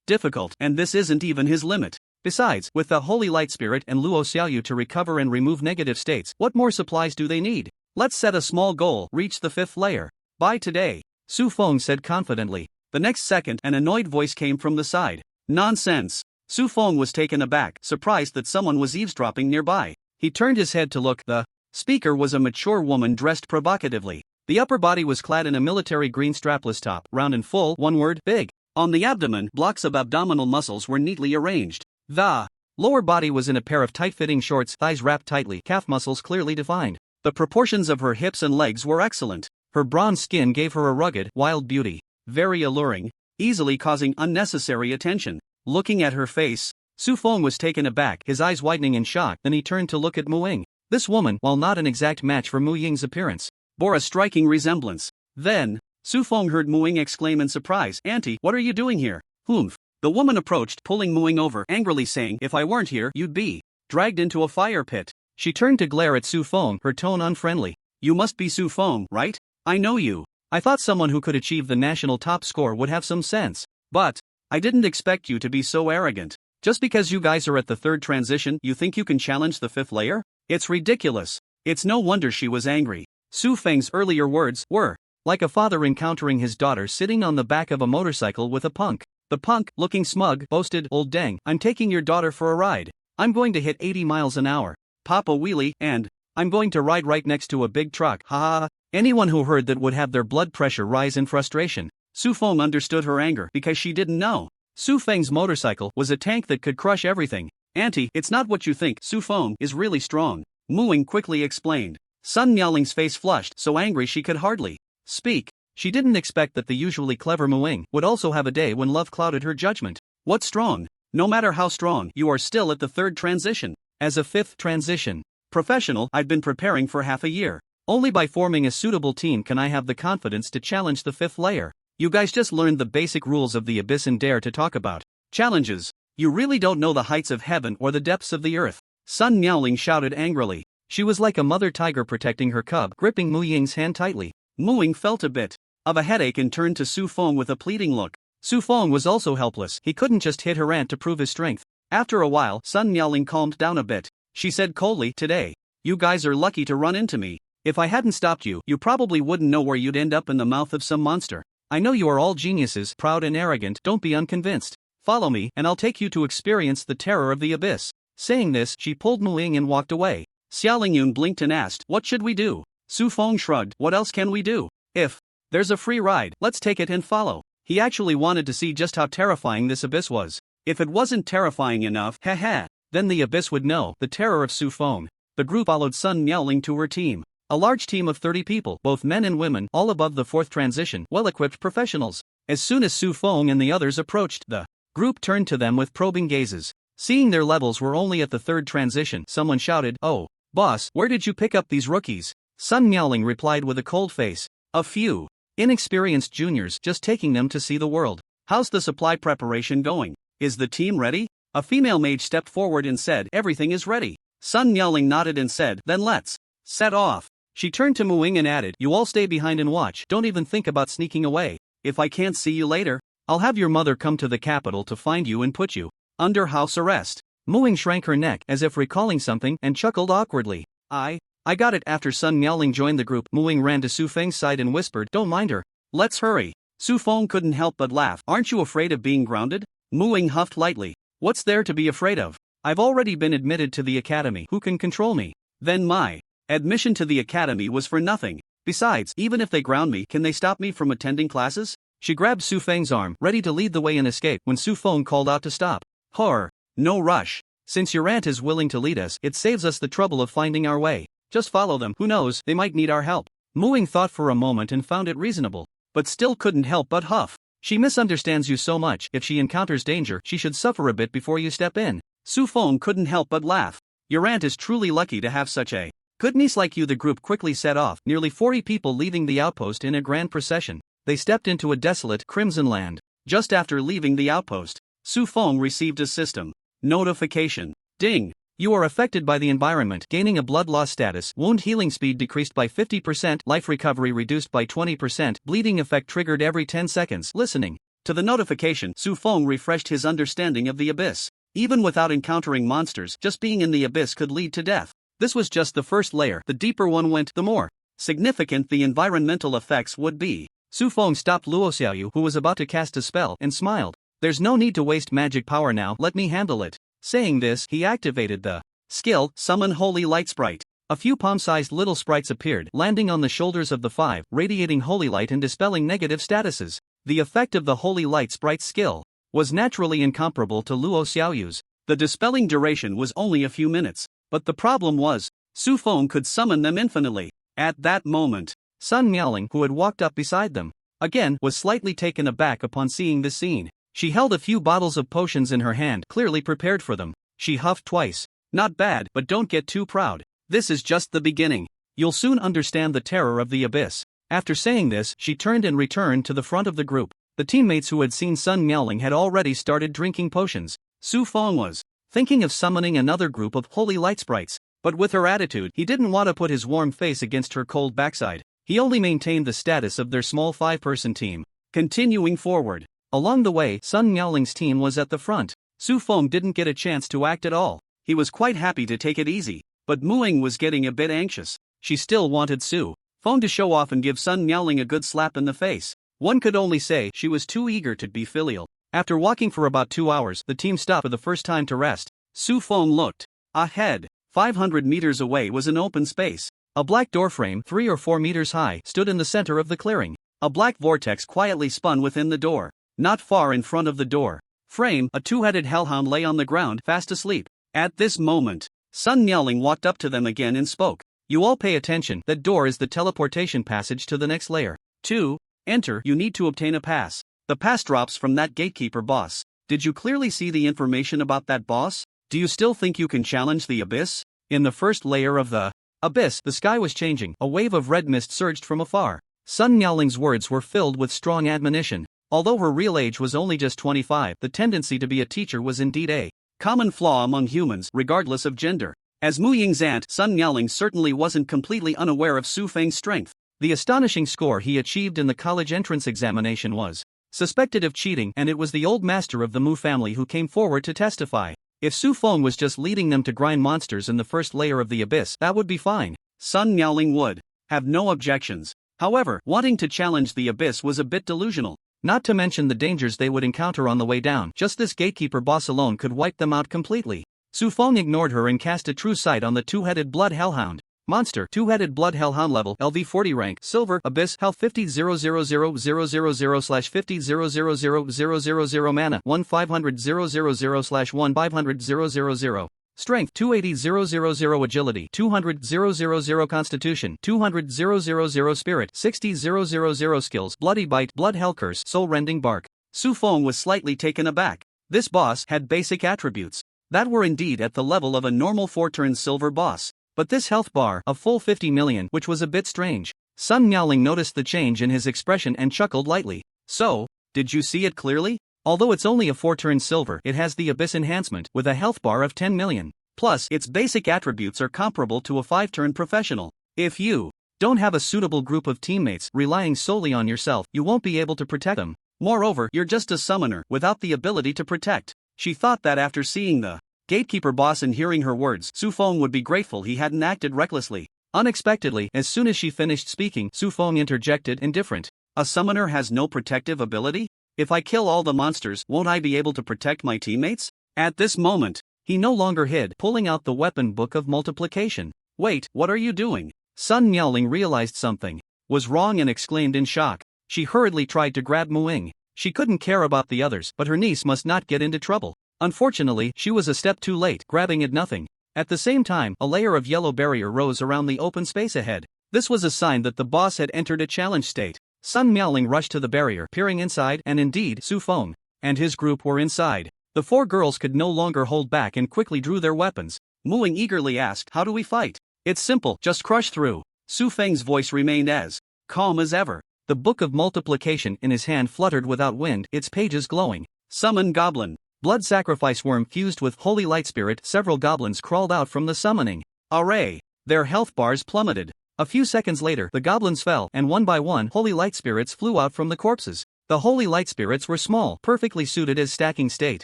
difficult, and this isn't even his limit. Besides, with the Holy Light Spirit and Luoxiao to recover and remove negative states, what more supplies do they need? Let's set a small goal, reach the 5th layer by today, Su Feng said confidently. The next second, an annoyed voice came from the side. Nonsense. Su Feng was taken aback, surprised that someone was eavesdropping nearby. He turned his head to look. The speaker was a mature woman dressed provocatively. The upper body was clad in a military green strapless top, round and full, one word, big. On the abdomen, blocks of abdominal muscles were neatly arranged. The lower body was in a pair of tight-fitting shorts, thighs wrapped tightly, calf muscles clearly defined. The proportions of her hips and legs were excellent. Her bronze skin gave her a rugged, wild beauty. Very alluring, easily causing unnecessary attention. Looking at her face, Su Feng was taken aback, his eyes widening in shock. Then he turned to look at Mu Ying. This woman, while not an exact match for Mu Ying's appearance, bore a striking resemblance. Then, Su Feng heard Mu Ying exclaim in surprise, "Auntie, what are you doing here?" "Humph." The woman approached, pulling Mu Ying over, angrily saying, "If I weren't here, you'd be dragged into a fire pit." She turned to glare at Su Feng, her tone unfriendly. "You must be Su Feng, right? I know you. I thought someone who could achieve the national top score would have some sense. But I didn't expect you to be so arrogant. Just because you guys are at the 3rd transition, you think you can challenge the 5th layer? It's ridiculous." It's no wonder she was angry. Su Feng's earlier words were like a father encountering his daughter sitting on the back of a motorcycle with a punk. The punk, looking smug, boasted, "Old dang, I'm taking your daughter for a ride. I'm going to hit 80 miles an hour. Pop a wheelie, and I'm going to ride right next to a big truck. Ha ha." Anyone who heard that would have their blood pressure rise in frustration. Su Feng understood her anger because she didn't know. Su Feng's motorcycle was a tank that could crush everything. "Auntie, it's not what you think. Su Feng is really strong," Mu Ying quickly explained. Sun Miaoling's face flushed, so angry she could hardly speak. She didn't expect that the usually clever Mu Ying would also have a day when love clouded her judgment. "What's strong? No matter how strong, you are still at the 3rd transition. As a 5th transition professional, I've been preparing for half a year. Only by forming a suitable team can I have the confidence to challenge the 5th layer. You guys just learned the basic rules of the abyss and dare to talk about challenges. You really don't know the heights of heaven or the depths of the earth." Sun Miaoling shouted angrily. She was like a mother tiger protecting her cub, gripping Mu Ying's hand tightly. Mu Ying felt a bit of a headache and turned to Su Feng with a pleading look. Su Feng was also helpless. He couldn't just hit her aunt to prove his strength. After a while, Sun Miaoling calmed down a bit. She said coldly, "Today, you guys are lucky to run into me. If I hadn't stopped you, you probably wouldn't know where you'd end up in the mouth of some monster. I know you are all geniuses, proud and arrogant, don't be unconvinced. Follow me, and I'll take you to experience the terror of the abyss." Saying this, she pulled Mu Ying and walked away. Xiao Lingyun blinked and asked, "What should we do?" Su Feng shrugged, "What else can we do? If there's a free ride, let's take it and follow." He actually wanted to see just how terrifying this abyss was. If it wasn't terrifying enough, then the abyss would know the terror of Su Feng. The group followed Sun Miaoling to her team. A large team of 30 people, both men and women, all above the 4th transition, well-equipped professionals. As soon as Su Feng and the others approached, the group turned to them with probing gazes. Seeing their levels were only at the 3rd transition, someone shouted, "Oh, boss, where did you pick up these rookies?" Sun Miaoling replied with a cold face, "A few inexperienced juniors, just taking them to see the world." "How's the supply preparation going? Is the team ready?" A female mage stepped forward and said, "Everything is ready." Sun Miaoling nodded and said, "Then let's set off." She turned to Mu Ying and added, "You all stay behind and watch, don't even think about sneaking away. If I can't see you later, I'll have your mother come to the capital to find you and put you under house arrest." Mu Ying shrank her neck as if recalling something and chuckled awkwardly. I got it." After Sun Miaoling joined the group, Mu Ying ran to Su Feng's side and whispered, "Don't mind her. Let's hurry." Su Feng couldn't help but laugh. "Aren't you afraid of being grounded?" Mu Ying huffed lightly. What's there to be afraid of? I've already been admitted to the academy. Who can control me? Then my admission to the academy was for nothing. Besides, even if they ground me, can they stop me from attending classes? She grabbed Su Feng's arm, ready to lead the way and escape, when Su Feng called out to stop. Horror. No rush. Since your aunt is willing to lead us, it saves us the trouble of finding our way. Just follow them. Who knows, they might need our help. Mu Ying thought for a moment and found it reasonable, but still couldn't help but huff. She misunderstands you so much. If she encounters danger, she should suffer a bit before you step in. Su Feng couldn't help but laugh. Your aunt is truly lucky to have such a good niece like you. The group quickly set off, nearly 40 people leaving the outpost in a grand procession. They stepped into a desolate, crimson land. Just after leaving the outpost, Su Feng received a system notification. Ding! You are affected by the environment, gaining a blood loss status, wound healing speed decreased by 50%, life recovery reduced by 20%, bleeding effect triggered every 10 seconds. Listening to the notification, Su Feng refreshed his understanding of the abyss. Even without encountering monsters, just being in the abyss could lead to death. This was just the first layer. The deeper one went, the more significant the environmental effects would be. Su Feng stopped Luo Xiaoyu, who was about to cast a spell, and smiled. There's no need to waste magic power now, let me handle it. Saying this, he activated the skill, Summon Holy Light Sprite. A few palm-sized little sprites appeared, landing on the shoulders of the five, radiating holy light and dispelling negative statuses. The effect of the Holy Light Sprite's skill was naturally incomparable to Luo Xiaoyu's. The dispelling duration was only a few minutes, but the problem was, Su Feng could summon them infinitely. At that moment, Sun Miaoling, who had walked up beside them, again was slightly taken aback upon seeing this scene. She held a few bottles of potions in her hand, clearly prepared for them. She huffed twice. Not bad, but don't get too proud. This is just the beginning. You'll soon understand the terror of the abyss. After saying this, she turned and returned to the front of the group. The teammates who had seen Sun Miaoling had already started drinking potions. Su Feng was thinking of summoning another group of holy light sprites, but with her attitude, he didn't want to put his warm face against her cold backside. He only maintained the status of their small 5-person team. Continuing forward. Along the way, Sun Miaoling's team was at the front. Su Feng didn't get a chance to act at all. He was quite happy to take it easy, but Mu Ying was getting a bit anxious. She still wanted Su Feng to show off and give Sun Miaoling a good slap in the face. One could only say she was too eager to be filial. After walking for about 2 hours, the team stopped for the first time to rest. Su Feng looked ahead. 500 meters away was an open space. A black doorframe, 3 or 4 meters high, stood in the center of the clearing. A black vortex quietly spun within the door. Not far in front of the door frame, a two-headed hellhound lay on the ground, fast asleep. At this moment, Sun Miaoling walked up to them again and spoke. You all pay attention, that door is the teleportation passage to the next layer. To enter, you need to obtain a pass. The pass drops from that gatekeeper boss. Did you clearly see the information about that boss? Do you still think you can challenge the abyss? In the first layer of the abyss, the sky was changing. A wave of red mist surged from afar. Sun Miaoling's words were filled with strong admonition. Although her real age was only just 25, the tendency to be a teacher was indeed a common flaw among humans, regardless of gender. As Mu Ying's aunt, Sun Miaoling certainly wasn't completely unaware of Su Feng's strength. The astonishing score he achieved in the college entrance examination was suspected of cheating, and it was the old master of the Mu family who came forward to testify. If Su Feng was just leading them to grind monsters in the first layer of the abyss, that would be fine. Sun Miaoling would have no objections. However, wanting to challenge the abyss was a bit delusional. Not to mention the dangers they would encounter on the way down. Just this gatekeeper boss alone could wipe them out completely. Su Feng ignored her and cast a true sight on the two-headed blood hellhound. Monster, two-headed blood hellhound level, LV 40 rank, silver, abyss, health 50,000,000,000,000 mana, 1,500,000/1,500,000. Strength 280,000 agility, 200,000 constitution, 200,000 spirit, 60,000 skills, bloody bite, blood hell curse, soul rending bark. Su Feng was slightly taken aback. This boss had basic attributes that were indeed at the level of a normal 4-turn silver boss. But this health bar, a full 50 million, which was a bit strange. Sun Miaoling noticed the change in his expression and chuckled lightly. So, did you see it clearly? Although it's only a 4-turn silver, it has the abyss enhancement, with a health bar of 10 million. Plus, its basic attributes are comparable to a 5-turn professional. If you don't have a suitable group of teammates, relying solely on yourself, you won't be able to protect them. Moreover, you're just a summoner, without the ability to protect. She thought that after seeing the gatekeeper boss and hearing her words, Su Feng would be grateful he hadn't acted recklessly. Unexpectedly, as soon as she finished speaking, Su Feng interjected, indifferent. A summoner has no protective ability? If I kill all the monsters, won't I be able to protect my teammates? At this moment, he no longer hid, pulling out the weapon book of multiplication. Wait, what are you doing? Sun Miaoling realized something was wrong and exclaimed in shock. She hurriedly tried to grab Muing. She couldn't care about the others, but her niece must not get into trouble. Unfortunately, she was a step too late, grabbing at nothing. At the same time, a layer of yellow barrier rose around the open space ahead. This was a sign that the boss had entered a challenge state. Sun Miaoling rushed to the barrier, peering inside, and indeed, Su Feng and his group were inside. The four girls could no longer hold back and quickly drew their weapons. Muing eagerly asked, "How do we fight?" "It's simple, just crush through." Su Feng's voice remained as calm as ever. The book of multiplication in his hand fluttered without wind, its pages glowing. Summon goblin. Blood sacrifice worm fused with holy light spirit. Several goblins crawled out from the summoning array. Their health bars plummeted. A few seconds later, the goblins fell, and one by one, holy light spirits flew out from the corpses. The holy light spirits were small, perfectly suited as stacking state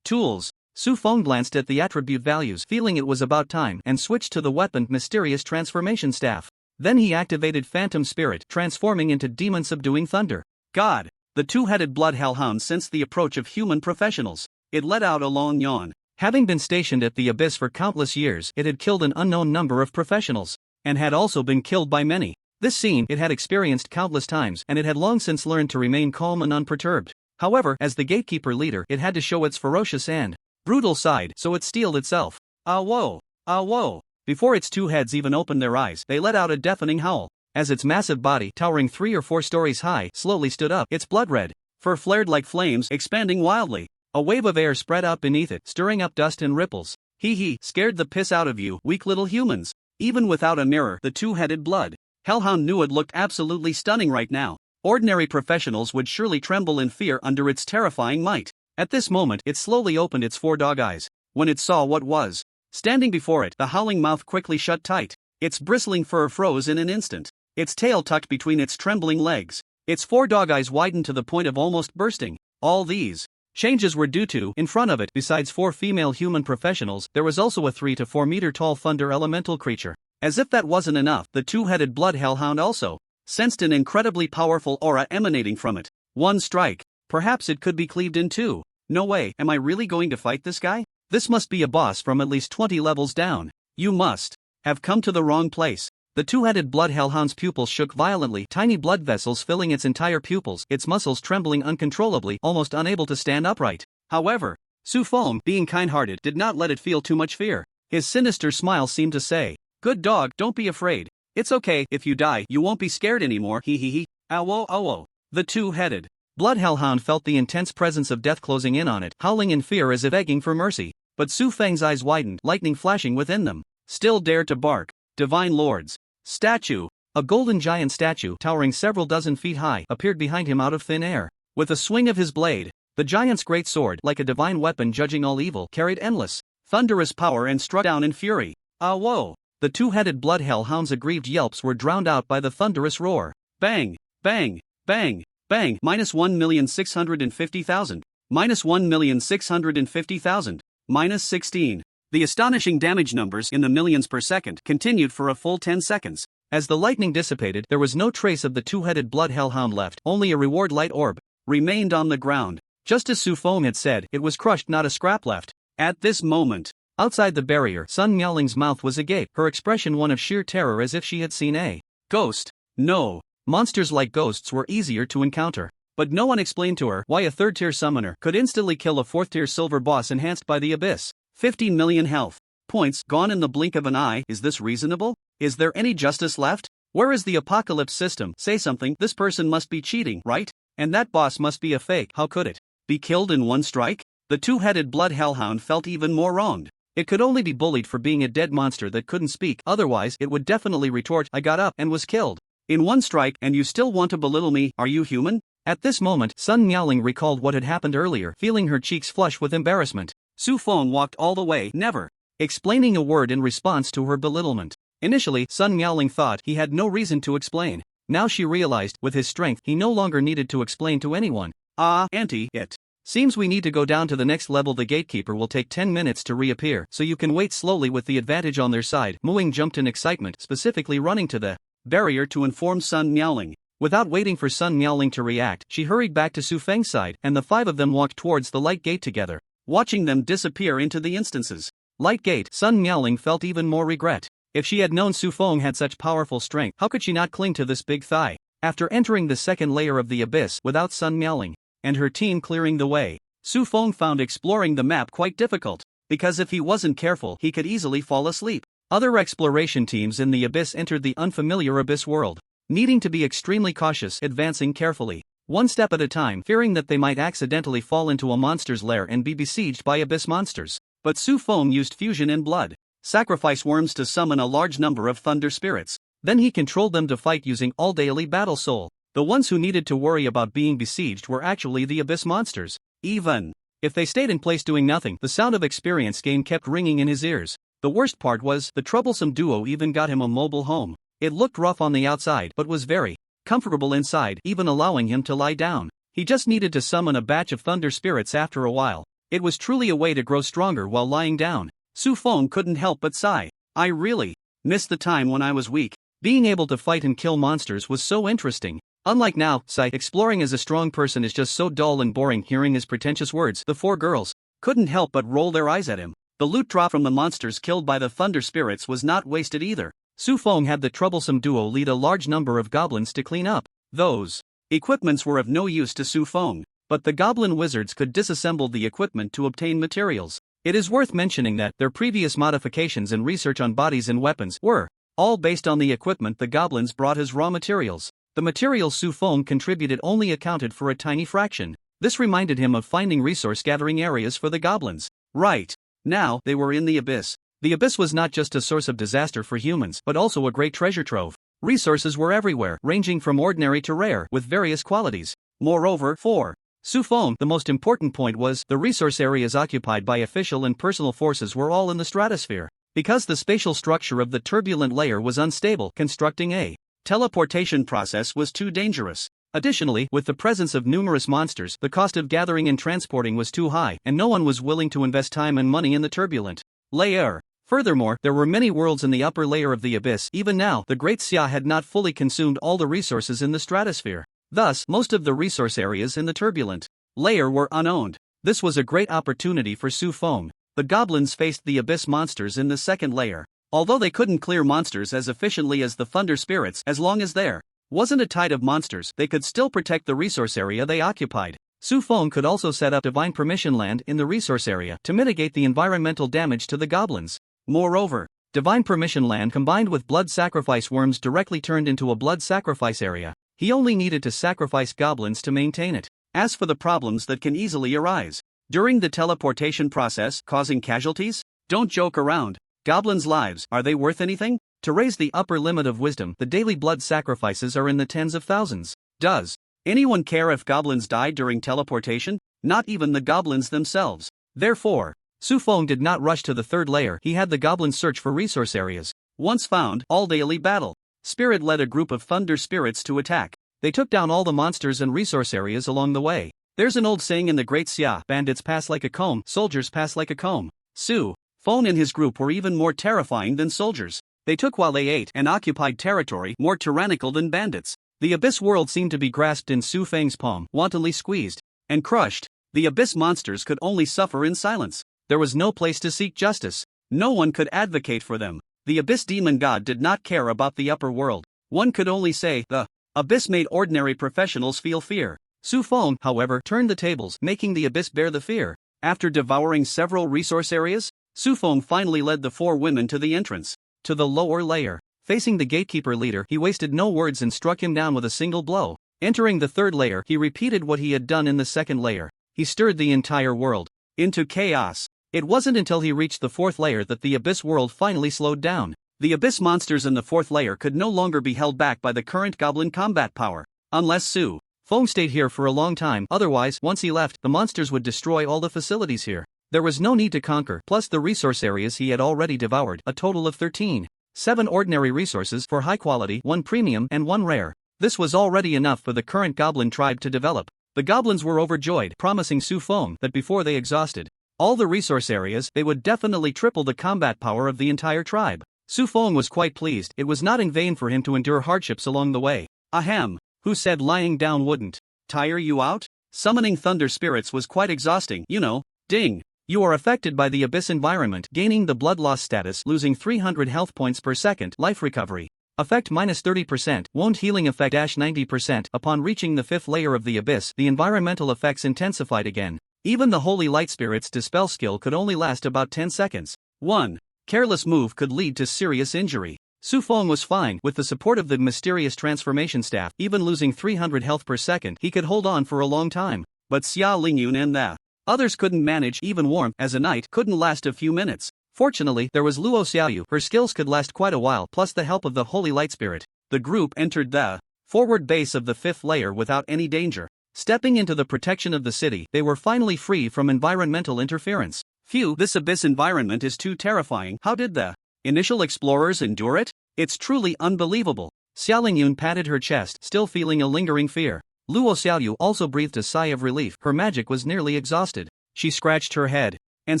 tools. Su Feng glanced at the attribute values, feeling it was about time, and switched to the weapon mysterious transformation staff. Then he activated Phantom Spirit, transforming into demon subduing thunder. God! The two-headed blood hellhound sensed the approach of human professionals. It let out a long yawn. Having been stationed at the abyss for countless years, it had killed an unknown number of professionals, and had also been killed by many. This scene it had experienced countless times, and it had long since learned to remain calm and unperturbed. However, as the gatekeeper leader, it had to show its ferocious and brutal side, so it steeled itself. Ah whoa! Ah whoa! Before its two heads even opened their eyes, they let out a deafening howl. As its massive body, towering 3 or 4 stories high, slowly stood up, its blood-red fur flared like flames, expanding wildly. A wave of air spread out beneath it, stirring up dust and ripples. Hee, scared the piss out of you, weak little humans. Even without a mirror, the two-headed blood hellhound knew it looked absolutely stunning right now. Ordinary professionals would surely tremble in fear under its terrifying might. At this moment, it slowly opened its 4 dog eyes. When it saw what was standing before it, the howling mouth quickly shut tight. Its bristling fur froze in an instant. Its tail tucked between its trembling legs. Its 4 dog eyes widened to the point of almost bursting. All these changes were due to, in front of it, besides 4 female human professionals, there was also a 3 to 4 meter tall thunder elemental creature. As if that wasn't enough, the two-headed blood hellhound also sensed an incredibly powerful aura emanating from it. One strike. Perhaps it could be cleaved in 2. No way, am I really going to fight this guy? This must be a boss from at least 20 levels down. You must have come to the wrong place. The two-headed blood hellhound's pupils shook violently, tiny blood vessels filling its entire pupils, its muscles trembling uncontrollably, almost unable to stand upright. However, Su Feng, being kind-hearted, did not let it feel too much fear. His sinister smile seemed to say, "Good dog, don't be afraid. It's okay, if you die, you won't be scared anymore, hee. Owo owo." The two-headed blood hellhound felt the intense presence of death closing in on it, howling in fear as if begging for mercy. But Su Feng's eyes widened, lightning flashing within them. Still dare to bark, divine lords. Statue. A golden giant statue, towering several dozen feet high, appeared behind him out of thin air. With a swing of his blade, the giant's great sword, like a divine weapon judging all evil, carried endless, thunderous power and struck down in fury. Ah whoa! The two-headed blood hellhound's aggrieved yelps were drowned out by the thunderous roar. Bang! Bang! Bang! Bang! -1,650,000. -1,650,000. -16. The astonishing damage numbers in the millions per second continued for a full 10 seconds. As the lightning dissipated, there was no trace of the two-headed blood hellhound left, only a reward light orb remained on the ground. Just as Su Feng had said, it was crushed, not a scrap left. At this moment, outside the barrier, Sun Miaoling's mouth was agape, her expression one of sheer terror as if she had seen a ghost. No, monsters like ghosts were easier to encounter. But no one explained to her why a third-tier summoner could instantly kill a fourth-tier silver boss enhanced by the abyss. 15 million health points gone in the blink of an eye. Is this reasonable? Is there any justice left? Where is the apocalypse system? Say something. This person must be cheating, right? And that boss must be a fake. How could it be killed in one strike? The two-headed blood hellhound felt even more wronged. It could only be bullied for being a dead monster that couldn't speak, otherwise it would definitely retort, "I got up and was killed. In one strike, and you still want to belittle me? Are you human?" At this moment, Sun Miaoling recalled what had happened earlier, feeling her cheeks flush with embarrassment. Su Feng walked all the way, never explaining a word in response to her belittlement. Initially, Sun Miaoling thought he had no reason to explain. Now she realized, with his strength, he no longer needed to explain to anyone. "Ah, auntie, it seems we need to go down to the next level. The gatekeeper will take 10 minutes to reappear, so you can wait slowly with the advantage on their side." Muing jumped in excitement, specifically running to the barrier to inform Sun Miaoling. Without waiting for Sun Miaoling to react, she hurried back to Su Feng's side, and the 5 of them walked towards the light gate together. watching them disappear into the instances. Lightgate, Sun Miaoling felt even more regret. If she had known Su Feng had such powerful strength, how could she not cling to this big thigh? After entering the second layer of the abyss without Sun Miaoling and her team clearing the way, Su Feng found exploring the map quite difficult, because if he wasn't careful he could easily fall asleep. Other exploration teams in the abyss entered the unfamiliar abyss world, needing to be extremely cautious, advancing carefully, one step at a time, fearing that they might accidentally fall into a monster's lair and be besieged by abyss monsters. But Su Feng used fusion in blood, sacrifice worms to summon a large number of thunder spirits. Then he controlled them to fight using all daily battle soul. The ones who needed to worry about being besieged were actually the abyss monsters. Even if they stayed in place doing nothing, the sound of experience gain kept ringing in his ears. The worst part was, the troublesome duo even got him a mobile home. It looked rough on the outside but was very comfortable inside, even allowing him to lie down. He just needed to summon a batch of thunder spirits after a while. It was truly a way to grow stronger while lying down. Su Feng couldn't help but sigh. I really missed the time when I was weak. Being able to fight and kill monsters was so interesting. Unlike now, exploring as a strong person is just so dull and boring. Hearing his pretentious words, the four girls couldn't help but roll their eyes at him. The loot drop from the monsters killed by the thunder spirits was not wasted either. Su Feng had the troublesome duo lead a large number of goblins to clean up. Those equipments were of no use to Su Feng, but the goblin wizards could disassemble the equipment to obtain materials. It is worth mentioning that their previous modifications and research on bodies and weapons were all based on the equipment the goblins brought as raw materials. The materials Su Feng contributed only accounted for a tiny fraction. This reminded him of finding resource gathering areas for the goblins. Right now, they were in the abyss. The abyss was not just a source of disaster for humans, but also a great treasure trove. Resources were everywhere, ranging from ordinary to rare, with various qualities. Moreover, for Su Feng, the most important point was, the resource areas occupied by official and personal forces were all in the stratosphere. Because the spatial structure of the turbulent layer was unstable, constructing a teleportation process was too dangerous. Additionally, with the presence of numerous monsters, the cost of gathering and transporting was too high, and no one was willing to invest time and money in the turbulent layer. Furthermore, there were many worlds in the upper layer of the abyss. Even now, the Great Xia had not fully consumed all the resources in the stratosphere. Thus, most of the resource areas in the turbulent layer were unowned. This was a great opportunity for Su Feng. The goblins faced the abyss monsters in the second layer. Although they couldn't clear monsters as efficiently as the thunder spirits, as long as there wasn't a tide of monsters, they could still protect the resource area they occupied. Su Feng could also set up divine permission land in the resource area to mitigate the environmental damage to the goblins. Moreover, divine permission land combined with blood sacrifice worms directly turned into a blood sacrifice area. He only needed to sacrifice goblins to maintain it. As for the problems that can easily arise during the teleportation process, causing casualties, don't joke around. Goblins' lives, are they worth anything? To raise the upper limit of wisdom, the daily blood sacrifices are in the tens of thousands. Does anyone care if goblins die during teleportation? Not even the goblins themselves. Therefore, Su Feng did not rush to the third layer. He had the goblins search for resource areas. Once found, all daily battle Spirit led a group of thunder spirits to attack. They took down all the monsters and resource areas along the way. There's an old saying in the Great Xia, bandits pass like a comb, soldiers pass like a comb. Su Feng and his group were even more terrifying than soldiers. They took while they ate and occupied territory, more tyrannical than bandits. The abyss world seemed to be grasped in Su Feng's palm, wantonly squeezed and crushed. The abyss monsters could only suffer in silence. There was no place to seek justice. No one could advocate for them. The abyss demon god did not care about the upper world. One could only say, the abyss made ordinary professionals feel fear. Su Feng, however, turned the tables, making the abyss bear the fear. After devouring several resource areas, Su Feng finally led the four women to the entrance to the lower layer. Facing the gatekeeper leader, he wasted no words and struck him down with a single blow. Entering the third layer, he repeated what he had done in the second layer. He stirred the entire world into chaos. It wasn't until he reached the fourth layer that the abyss world finally slowed down. The abyss monsters in the fourth layer could no longer be held back by the current goblin combat power. Unless Su Feng stayed here for a long time, otherwise, once he left, the monsters would destroy all the facilities here. There was no need to conquer, plus the resource areas he had already devoured, a total of 13. 7 ordinary resources for high quality, 1 premium, and 1 rare. This was already enough for the current goblin tribe to develop. The goblins were overjoyed, promising Su Feng that before they exhausted all the resource areas, they would definitely triple the combat power of the entire tribe. Su Feng was quite pleased. It was not in vain for him to endure hardships along the way. Ahem. Who said lying down wouldn't tire you out? Summoning thunder spirits was quite exhausting, you know. Ding. You are affected by the abyss environment, gaining the blood loss status, losing 300 health points per second, life recovery. Effect -30%, wound healing effect -90%. Upon reaching the 5th layer of the abyss, the environmental effects intensified again. Even the Holy Light Spirit's dispel skill could only last about 10 seconds. 1. Careless move could lead to serious injury. Su Feng was fine. With the support of the mysterious transformation staff, even losing 300 health per second, he could hold on for a long time. But Xia Lingyun and the others couldn't manage. Even warm as a knight couldn't last a few minutes. Fortunately, there was Luo Xiaoyu. Her skills could last quite a while, plus the help of the Holy Light Spirit. The group entered the forward base of the 5th layer without any danger. Stepping into the protection of the city, they were finally free from environmental interference. Phew, this abyss environment is too terrifying. How did the initial explorers endure it? It's truly unbelievable. Xia Lingyun patted her chest, still feeling a lingering fear. Luo Xiaoyu also breathed a sigh of relief. Her magic was nearly exhausted. She scratched her head and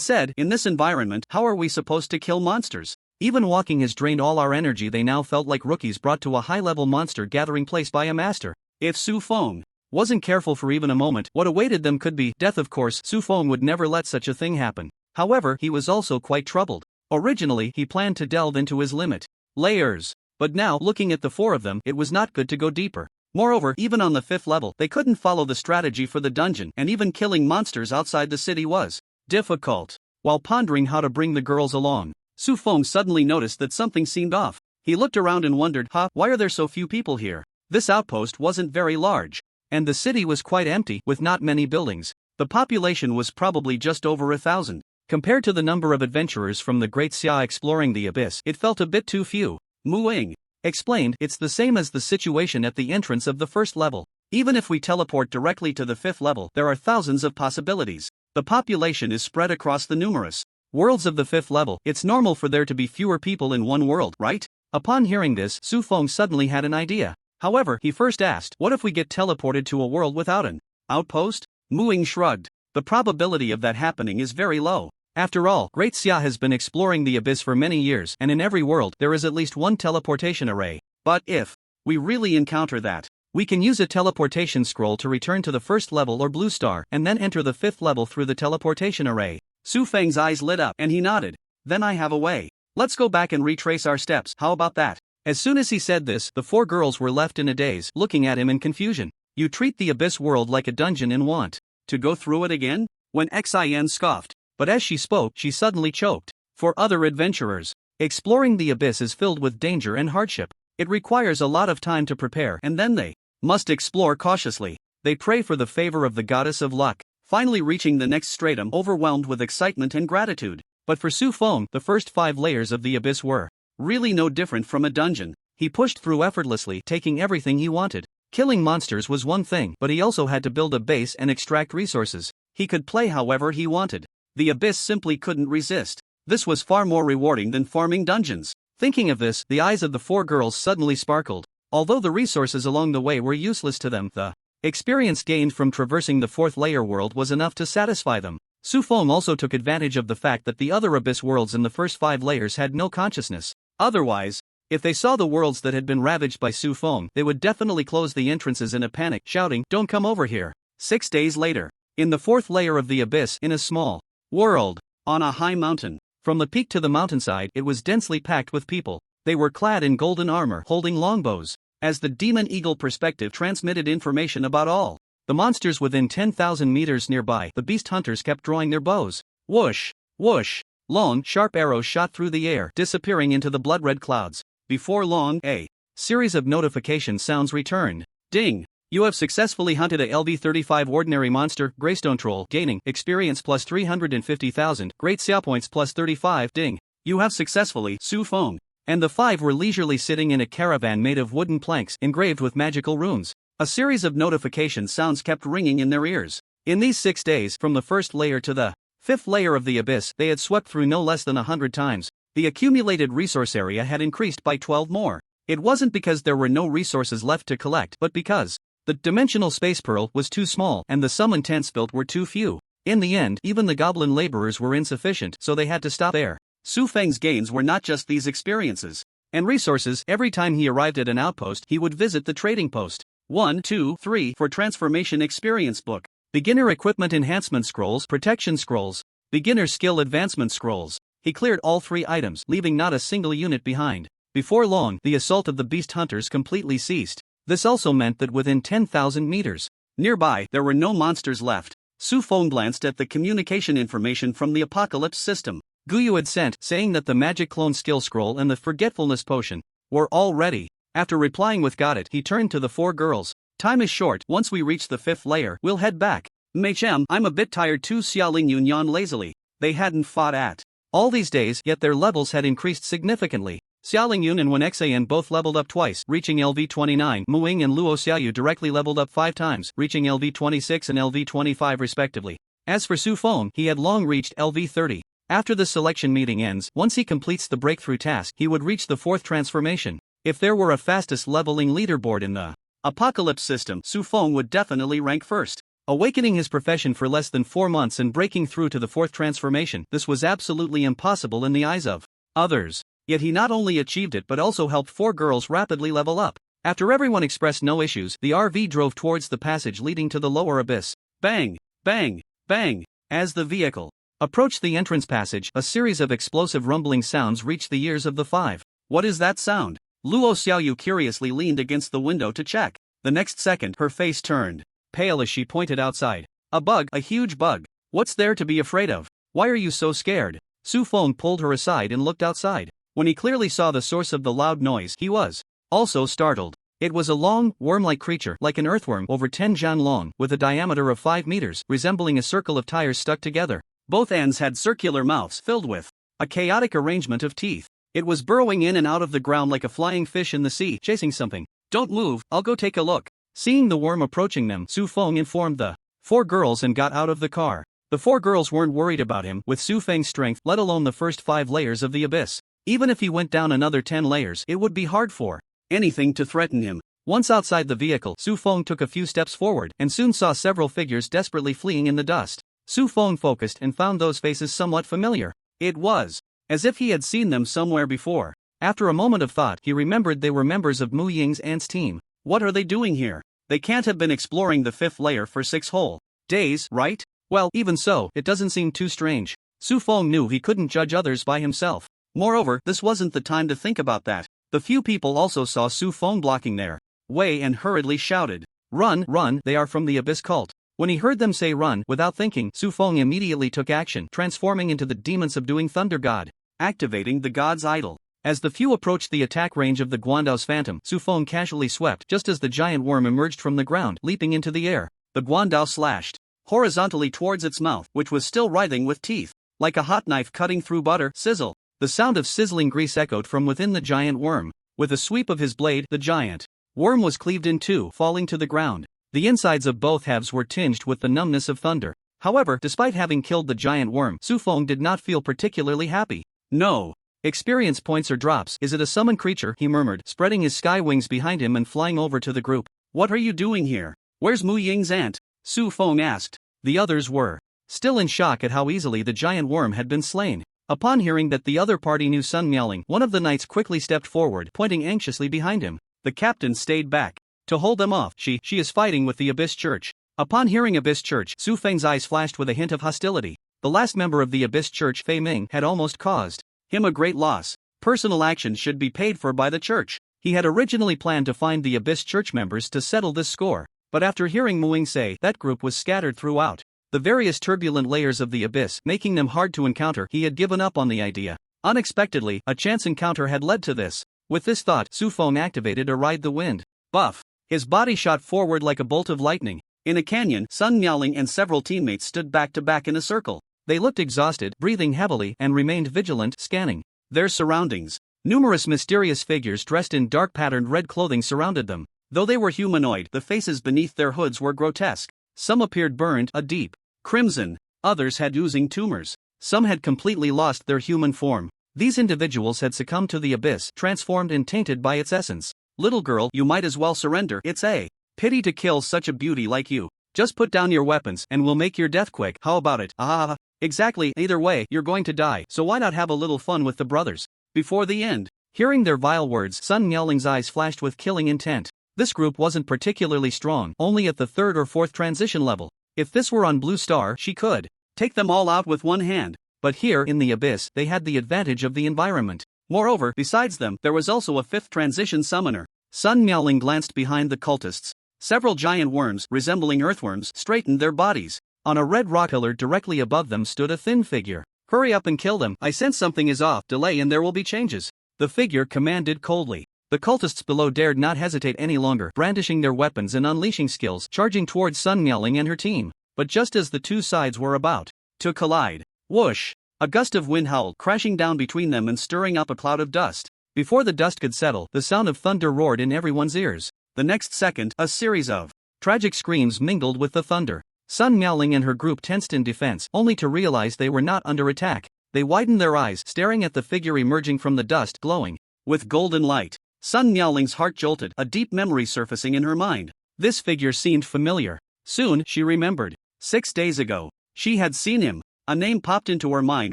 said, "In this environment, how are we supposed to kill monsters? Even walking has drained all our energy." They now felt like rookies brought to a high-level monster gathering place by a master. If Su Feng wasn't careful for even a moment, what awaited them could be death. Of course, Su Feng would never let such a thing happen. However, he was also quite troubled. Originally, he planned to delve into his limit layers. But now, looking at the 4 of them, it was not good to go deeper. Moreover, even on the 5th level, they couldn't follow the strategy for the dungeon, and even killing monsters outside the city was difficult. While pondering how to bring the girls along, Su Feng suddenly noticed that something seemed off. He looked around and wondered, why are there so few people here? This outpost wasn't very large, and the city was quite empty, with not many buildings. The population was probably just over 1,000. Compared to the number of adventurers from the Great Xia exploring the abyss, it felt a bit too few. Mu Ying explained, "It's the same as the situation at the entrance of the 1st level. Even if we teleport directly to the 5th level, there are thousands of possibilities. The population is spread across the numerous worlds of the 5th level. It's normal for there to be fewer people in one world, right?" Upon hearing this, Su Feng suddenly had an idea. However, he first asked, "What if we get teleported to a world without an outpost?" Mu Ying shrugged. "The probability of that happening is very low. After all, Great Xia has been exploring the abyss for many years, and in every world there is at least one teleportation array. But if we really encounter that, we can use a teleportation scroll to return to the 1st level or blue star, and then enter the 5th level through the teleportation array." Su Feng's eyes lit up, and he nodded. "Then I have a way. Let's go back and retrace our steps. How about that?" As soon as he said this, the 4 girls were left in a daze, looking at him in confusion. "You treat the abyss world like a dungeon and want to go through it again?" When Xin scoffed. But as she spoke, she suddenly choked. For other adventurers, exploring the abyss is filled with danger and hardship. It requires a lot of time to prepare, and then they must explore cautiously. They pray for the favor of the goddess of luck, finally reaching the next stratum overwhelmed with excitement and gratitude. But for Su Feng, the first 5 layers of the abyss were really no different from a dungeon. He pushed through effortlessly, taking everything he wanted. Killing monsters was one thing, but he also had to build a base and extract resources. He could play however he wanted. The abyss simply couldn't resist. This was far more rewarding than farming dungeons. Thinking of this, the eyes of the 4 girls suddenly sparkled. Although the resources along the way were useless to them, the experience gained from traversing the 4th layer world was enough to satisfy them. Su Feng also took advantage of the fact that the other abyss worlds in the first 5 layers had no consciousness. Otherwise, if they saw the worlds that had been ravaged by Su Feng, they would definitely close the entrances in a panic, shouting, "Don't come over here." 6 days later, in the 4th layer of the abyss, in a small world, on a high mountain. From the peak to the mountainside, it was densely packed with people. They were clad in golden armor, holding longbows. As the demon eagle perspective transmitted information about all the monsters within 10,000 meters nearby, the beast hunters kept drawing their bows. Whoosh, whoosh. Long, sharp arrows shot through the air, disappearing into the blood-red clouds. Before long, a series of notification sounds returned. Ding! You have successfully hunted a LV-35 ordinary monster, Greystone Troll, gaining experience plus 350,000, Great Xia points plus 35. Ding! You have successfully, Su Feng. And the 5 were leisurely sitting in a caravan made of wooden planks engraved with magical runes. A series of notification sounds kept ringing in their ears. In these 6 days, from the 1st layer to the 5th layer of the abyss, they had swept through no less than 100 times. The accumulated resource area had increased by 12 more. It wasn't because there were no resources left to collect, but because the dimensional space pearl was too small and the summon tents built were too few. In the end, even the goblin laborers were insufficient, so they had to stop there. Su Feng's gains were not just these experiences and resources. Every time he arrived at an outpost, he would visit the trading post. 1, 2, 3 for transformation experience book. Beginner equipment enhancement scrolls, protection scrolls. Beginner skill advancement scrolls. He cleared all 3 items, leaving not a single unit behind. Before long, the assault of the beast hunters completely ceased. This also meant that within 10,000 meters nearby, there were no monsters left. Su Feng glanced at the communication information from the Apocalypse system. Guyu had sent, saying that the magic clone skill scroll and the forgetfulness potion were all ready. After replying with got it, he turned to the 4 girls. Time is short, once we reach the 5th layer, we'll head back. Mei-chem, I'm a bit tired too, Xiaoling Yun yawned lazily. They hadn't fought at all these days, yet their levels had increased significantly. Xiaoling Yun and Wen Xan both leveled up twice, reaching LV 29. Muing and Luo Xiaoyu directly leveled up 5 times, reaching LV 26 and LV 25 respectively. As for Su Feng, he had long reached LV 30. After the selection meeting ends, once he completes the breakthrough task, he would reach the 4th transformation. If there were a fastest leveling leaderboard in the Apocalypse system, Su Feng would definitely rank first. Awakening his profession for less than 4 months and breaking through to the 4th transformation, this was absolutely impossible in the eyes of others. Yet he not only achieved it but also helped 4 girls rapidly level up. After everyone expressed no issues, the RV drove towards the passage leading to the lower abyss. Bang! Bang! Bang! As the vehicle approached the entrance passage, a series of explosive rumbling sounds reached the ears of the 5. What is that sound? Luo Xiaoyu curiously leaned against the window to check. The next second, her face turned pale as she pointed outside. A bug, a huge bug. What's there to be afraid of? Why are you so scared? Su Feng pulled her aside and looked outside. When he clearly saw the source of the loud noise, he was also startled. It was a long, worm-like creature, like an earthworm, over 10 zhan long, with a diameter of 5 meters, resembling a circle of tires stuck together. Both ends had circular mouths filled with a chaotic arrangement of teeth. It was burrowing in and out of the ground like a flying fish in the sea, chasing something. Don't move, I'll go take a look. Seeing the worm approaching them, Su Feng informed the 4 girls and got out of the car. The 4 girls weren't worried about him, with Su Feng's strength, let alone the first 5 layers of the abyss. Even if he went down another 10 layers, it would be hard for anything to threaten him. Once outside the vehicle, Su Feng took a few steps forward, and soon saw several figures desperately fleeing in the dust. Su Feng focused and found those faces somewhat familiar. It was as if he had seen them somewhere before. After a moment of thought, he remembered they were members of Mu Ying's aunt's team. What are they doing here? They can't have been exploring the 5th layer for 6 whole days, right? Well, even so, it doesn't seem too strange. Su Feng knew he couldn't judge others by himself. Moreover, this wasn't the time to think about that. The few people also saw Su Feng blocking their way and hurriedly shouted, "Run, run, they are from the Abyss cult." When he heard them say run, without thinking, Su Feng immediately took action, transforming into the demon-subduing thunder god, activating the god's idol. As the few approached the attack range of the Guandao's phantom, Su Feng casually swept just as the giant worm emerged from the ground, leaping into the air. The Guandao slashed horizontally towards its mouth, which was still writhing with teeth, like a hot knife cutting through butter. Sizzle! The sound of sizzling grease echoed from within the giant worm. With a sweep of his blade, the giant worm was cleaved in 2, falling to the ground. The insides of both halves were tinged with the numbness of thunder. However, despite having killed the giant worm, Su Feng did not feel particularly happy. No experience points or drops. Is it a summoned creature? He murmured, spreading his sky wings behind him and flying over to the group. What are you doing here? Where's Mu Ying's aunt? Su Feng asked. The others were still in shock at how easily the giant worm had been slain. Upon hearing that the other party knew Sun Miaoling, one of the knights quickly stepped forward, pointing anxiously behind him. The captain stayed back to hold them off. She is fighting with the Abyss Church. Upon hearing Abyss Church, Su Feng's eyes flashed with a hint of hostility. The last member of the Abyss Church, Fei Ming, had almost caused him a great loss. Personal actions should be paid for by the church. He had originally planned to find the Abyss Church members to settle this score, but after hearing Muing say that group was scattered throughout the various turbulent layers of the abyss, making them hard to encounter, he had given up on the idea. Unexpectedly, a chance encounter had led to this. With this thought, Su Feng activated a Ride the Wind buff. His body shot forward like a bolt of lightning. In a canyon, Sun Miaoling and several teammates stood back to back in a circle. They looked exhausted, breathing heavily, and remained vigilant, scanning their surroundings. Numerous mysterious figures dressed in dark patterned red clothing surrounded them. Though they were humanoid, the faces beneath their hoods were grotesque. Some appeared burned a deep crimson, others had oozing tumors. Some had completely lost their human form. These individuals had succumbed to the abyss, transformed and tainted by its essence. Little girl, you might as well surrender. It's a pity to kill such a beauty like you. Just put down your weapons and we'll make your death quick. How about it? Ah, exactly. Either way, you're going to die, so why not have a little fun with the brothers before the end? Hearing their vile words, Sun Miaoling's eyes flashed with killing intent. This group wasn't particularly strong, only at the 3rd or 4th transition level. If this were on Blue Star, she could take them all out with one hand. But here in the abyss, they had the advantage of the environment. Moreover, besides them, there was also a fifth transition summoner. Sun Miaoling glanced behind the cultists. Several giant worms, resembling earthworms, straightened their bodies. On a red rock pillar directly above them stood a thin figure. Hurry up and kill them, I sense something is off, delay and there will be changes. The figure commanded coldly. The cultists below dared not hesitate any longer, brandishing their weapons and unleashing skills, charging towards Sun Miaoling and her team. But just as the two sides were about to collide, whoosh! A gust of wind howled, crashing down between them and stirring up a cloud of dust. Before the dust could settle, the sound of thunder roared in everyone's ears. The next second, a series of tragic screams mingled with the thunder. Sun Miaoling and her group tensed in defense, only to realize they were not under attack. They widened their eyes, staring at the figure emerging from the dust, glowing with golden light. Sun Miaoling's heart jolted, a deep memory surfacing in her mind. This figure seemed familiar. Soon, she remembered. 6 days ago, she had seen him. A name popped into her mind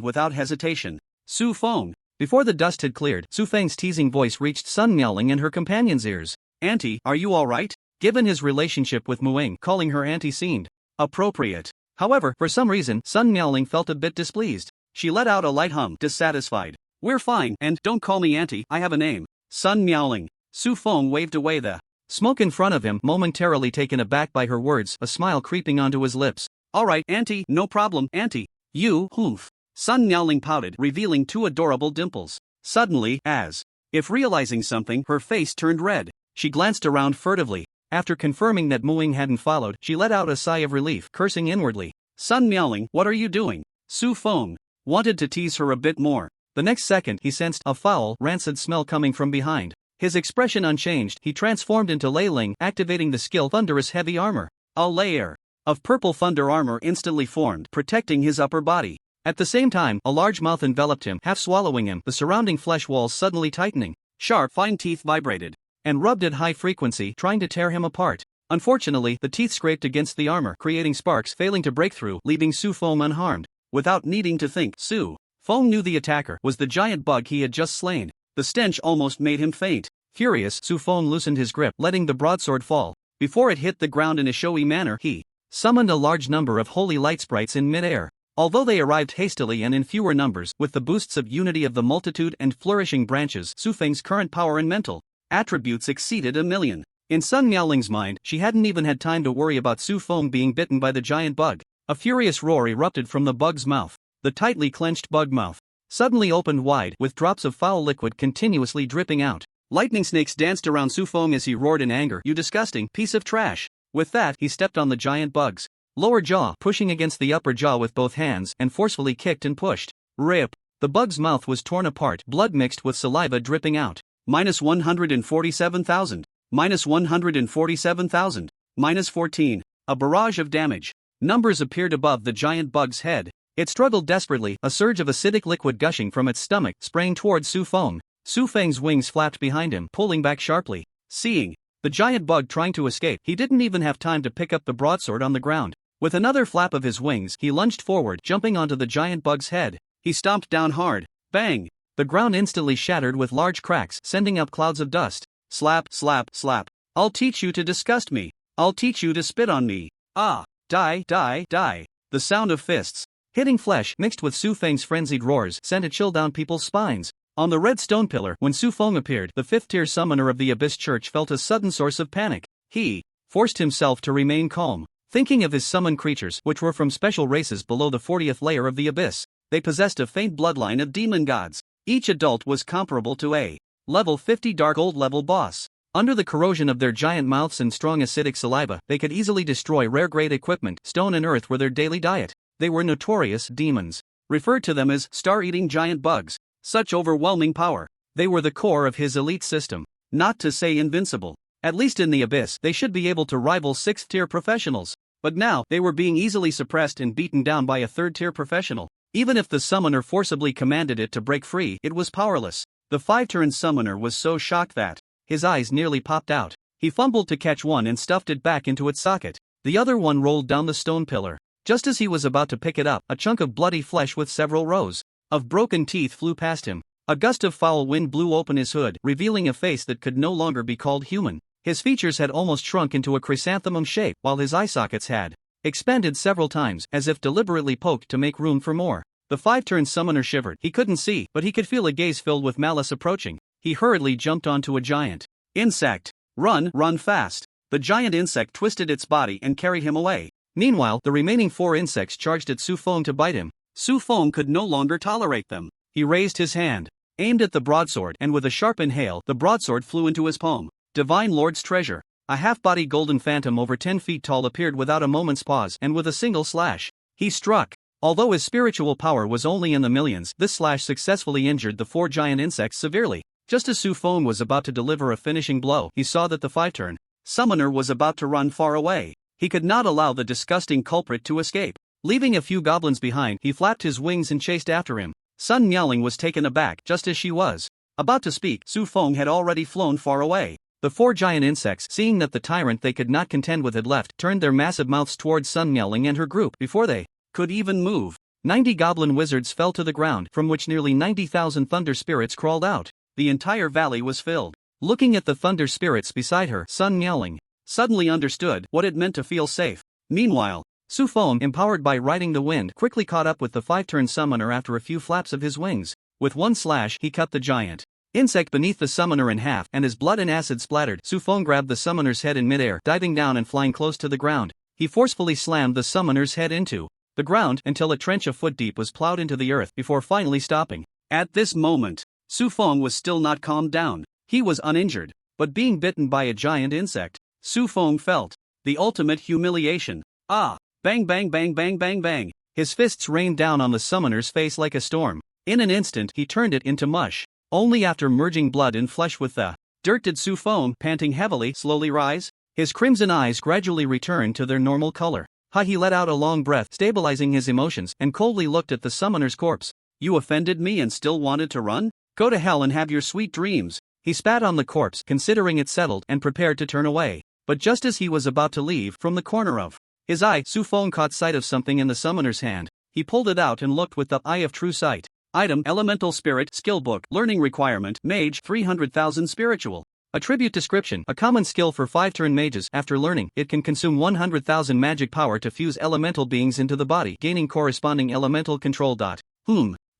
without hesitation. Su Feng. Before the dust had cleared, Su Feng's teasing voice reached Sun Miaoling and her companion's ears. Auntie, are you alright? Given his relationship with Muing, calling her auntie seemed appropriate. However, for some reason, Sun Miaoling felt a bit displeased. She let out a light hum, dissatisfied. We're fine, and don't call me auntie, I have a name. Sun Miaoling. Su Feng waved away the smoke in front of him, momentarily taken aback by her words, a smile creeping onto his lips. Alright, auntie, no problem, auntie. You, humph. Sun Miaoling pouted, revealing 2 adorable dimples. Suddenly, as if realizing something, her face turned red. She glanced around furtively. After confirming that Muing hadn't followed, she let out a sigh of relief, cursing inwardly. Sun Miaoling, what are you doing? Su Feng wanted to tease her a bit more. The next second, he sensed a foul, rancid smell coming from behind. His expression unchanged, he transformed into Lei Ling, activating the skill Thunderous Heavy Armor. A layer of purple thunder armor instantly formed, protecting his upper body. At the same time, a large mouth enveloped him, half swallowing him, the surrounding flesh walls suddenly tightening. Sharp, fine teeth vibrated and rubbed at high frequency, trying to tear him apart. Unfortunately, the teeth scraped against the armor, creating sparks, failing to break through, leaving Su Feng unharmed. Without needing to think, Su Feng knew the attacker was the giant bug he had just slain. The stench almost made him faint. Furious, Su Feng loosened his grip, letting the broadsword fall. Before it hit the ground in a showy manner, he summoned a large number of holy light sprites in mid-air. Although they arrived hastily and in fewer numbers, with the boosts of unity of the multitude and flourishing branches, Su Feng's current power and mental attributes exceeded 1,000,000. In Sun Miaoling's mind, she hadn't even had time to worry about Su Feng being bitten by the giant bug. A furious roar erupted from the bug's mouth. The tightly clenched bug mouth suddenly opened wide, with drops of foul liquid continuously dripping out. Lightning snakes danced around Su Feng as he roared in anger. You disgusting piece of trash. With that, he stepped on the giant bug's lower jaw, pushing against the upper jaw with both hands, and forcefully kicked and pushed. Rip! The bug's mouth was torn apart, blood mixed with saliva dripping out. -147,000. -147,000. -14. A barrage of damage. Numbers appeared above the giant bug's head. It struggled desperately, a surge of acidic liquid gushing from its stomach, spraying towards Su Feng. Su Feng's wings flapped behind him, pulling back sharply. Seeing the giant bug trying to escape, he didn't even have time to pick up the broadsword on the ground. With another flap of his wings, he lunged forward, jumping onto the giant bug's head. He stomped down hard. Bang! The ground instantly shattered with large cracks, sending up clouds of dust. Slap, slap, slap. I'll teach you to disgust me. I'll teach you to spit on me. Ah! Die, die, die. The sound of fists hitting flesh, mixed with Su Feng's frenzied roars, sent a chill down people's spines. On the red stone pillar, when Su Feng appeared, the 5th-tier summoner of the Abyss Church felt a sudden source of panic. He forced himself to remain calm, thinking of his summoned creatures, which were from special races below the 40th layer of the Abyss. They possessed a faint bloodline of demon gods. Each adult was comparable to a level 50 Dark Old level boss. Under the corrosion of their giant mouths and strong acidic saliva, they could easily destroy rare-grade equipment. Stone and earth were their daily diet. They were notorious demons, referred to them as star-eating giant bugs. Such overwhelming power. They were the core of his elite system. Not to say invincible. At least in the Abyss, they should be able to rival 6th-tier professionals. But now, they were being easily suppressed and beaten down by a 3rd-tier professional. Even if the summoner forcibly commanded it to break free, it was powerless. The 5-turn summoner was so shocked that his eyes nearly popped out. He fumbled to catch one and stuffed it back into its socket. The other one rolled down the stone pillar. Just as he was about to pick it up, a chunk of bloody flesh with several rows of broken teeth flew past him. A gust of foul wind blew open his hood, revealing a face that could no longer be called human. His features had almost shrunk into a chrysanthemum shape, while his eye sockets had expanded several times, as if deliberately poked to make room for more. The five-turn summoner shivered. He couldn't see, but he could feel a gaze filled with malice approaching. He hurriedly jumped onto a giant insect. Run, run fast. The giant insect twisted its body and carried him away. Meanwhile, the remaining 4 insects charged at Su Feng to bite him. Su Feng could no longer tolerate them. He raised his hand, aimed at the broadsword, and with a sharp inhale, the broadsword flew into his palm. Divine Lord's treasure. A half-body golden phantom over 10 feet tall appeared without a moment's pause, and with a single slash, he struck. Although his spiritual power was only in the millions, this slash successfully injured the 4 giant insects severely. Just as Su Feng was about to deliver a finishing blow, he saw that the 5-turn summoner was about to run far away. He could not allow the disgusting culprit to escape. Leaving a few goblins behind, he flapped his wings and chased after him. Sun Miaoling was taken aback just as she was about to speak. Su Feng had already flown far away. The 4 giant insects, seeing that the tyrant they could not contend with had left, turned their massive mouths towards Sun Miaoling and her group before they could even move. 90 goblin wizards fell to the ground, from which nearly 90,000 thunder spirits crawled out. The entire valley was filled. Looking at the thunder spirits beside her, Sun Miaoling suddenly understood what it meant to feel safe. Meanwhile, Su Feng, empowered by riding the wind, quickly caught up with the 5-turn summoner after a few flaps of his wings. With one slash, he cut the giant insect beneath the summoner in half, and as blood and acid splattered, Su Feng grabbed the summoner's head in midair, diving down and flying close to the ground. He forcefully slammed the summoner's head into the ground until a trench a foot deep was plowed into the earth before finally stopping. At this moment, Su Feng was still not calmed down. He was uninjured, but being bitten by a giant insect, Su Feng felt the ultimate humiliation. Ah! Bang bang bang bang bang bang. His fists rained down on the summoner's face like a storm. In an instant he turned it into mush. Only after merging blood and flesh with the dirt did Su Feng, panting heavily, slowly rise. His crimson eyes gradually returned to their normal color. He let out a long breath, stabilizing his emotions, and coldly looked at the summoner's corpse. You offended me and still wanted to run? Go to hell and have your sweet dreams. He spat on the corpse, considering it settled, and prepared to turn away. But just as he was about to leave, from the corner of his eye, Su Feng caught sight of something in the summoner's hand. He pulled it out and looked with the eye of true sight. Item: Elemental Spirit Skill Book. Learning Requirement: Mage 300,000 Spiritual. Attribute description: a common skill for 5-turn mages. After learning, it can consume 100,000 magic power to fuse elemental beings into the body, gaining corresponding elemental control.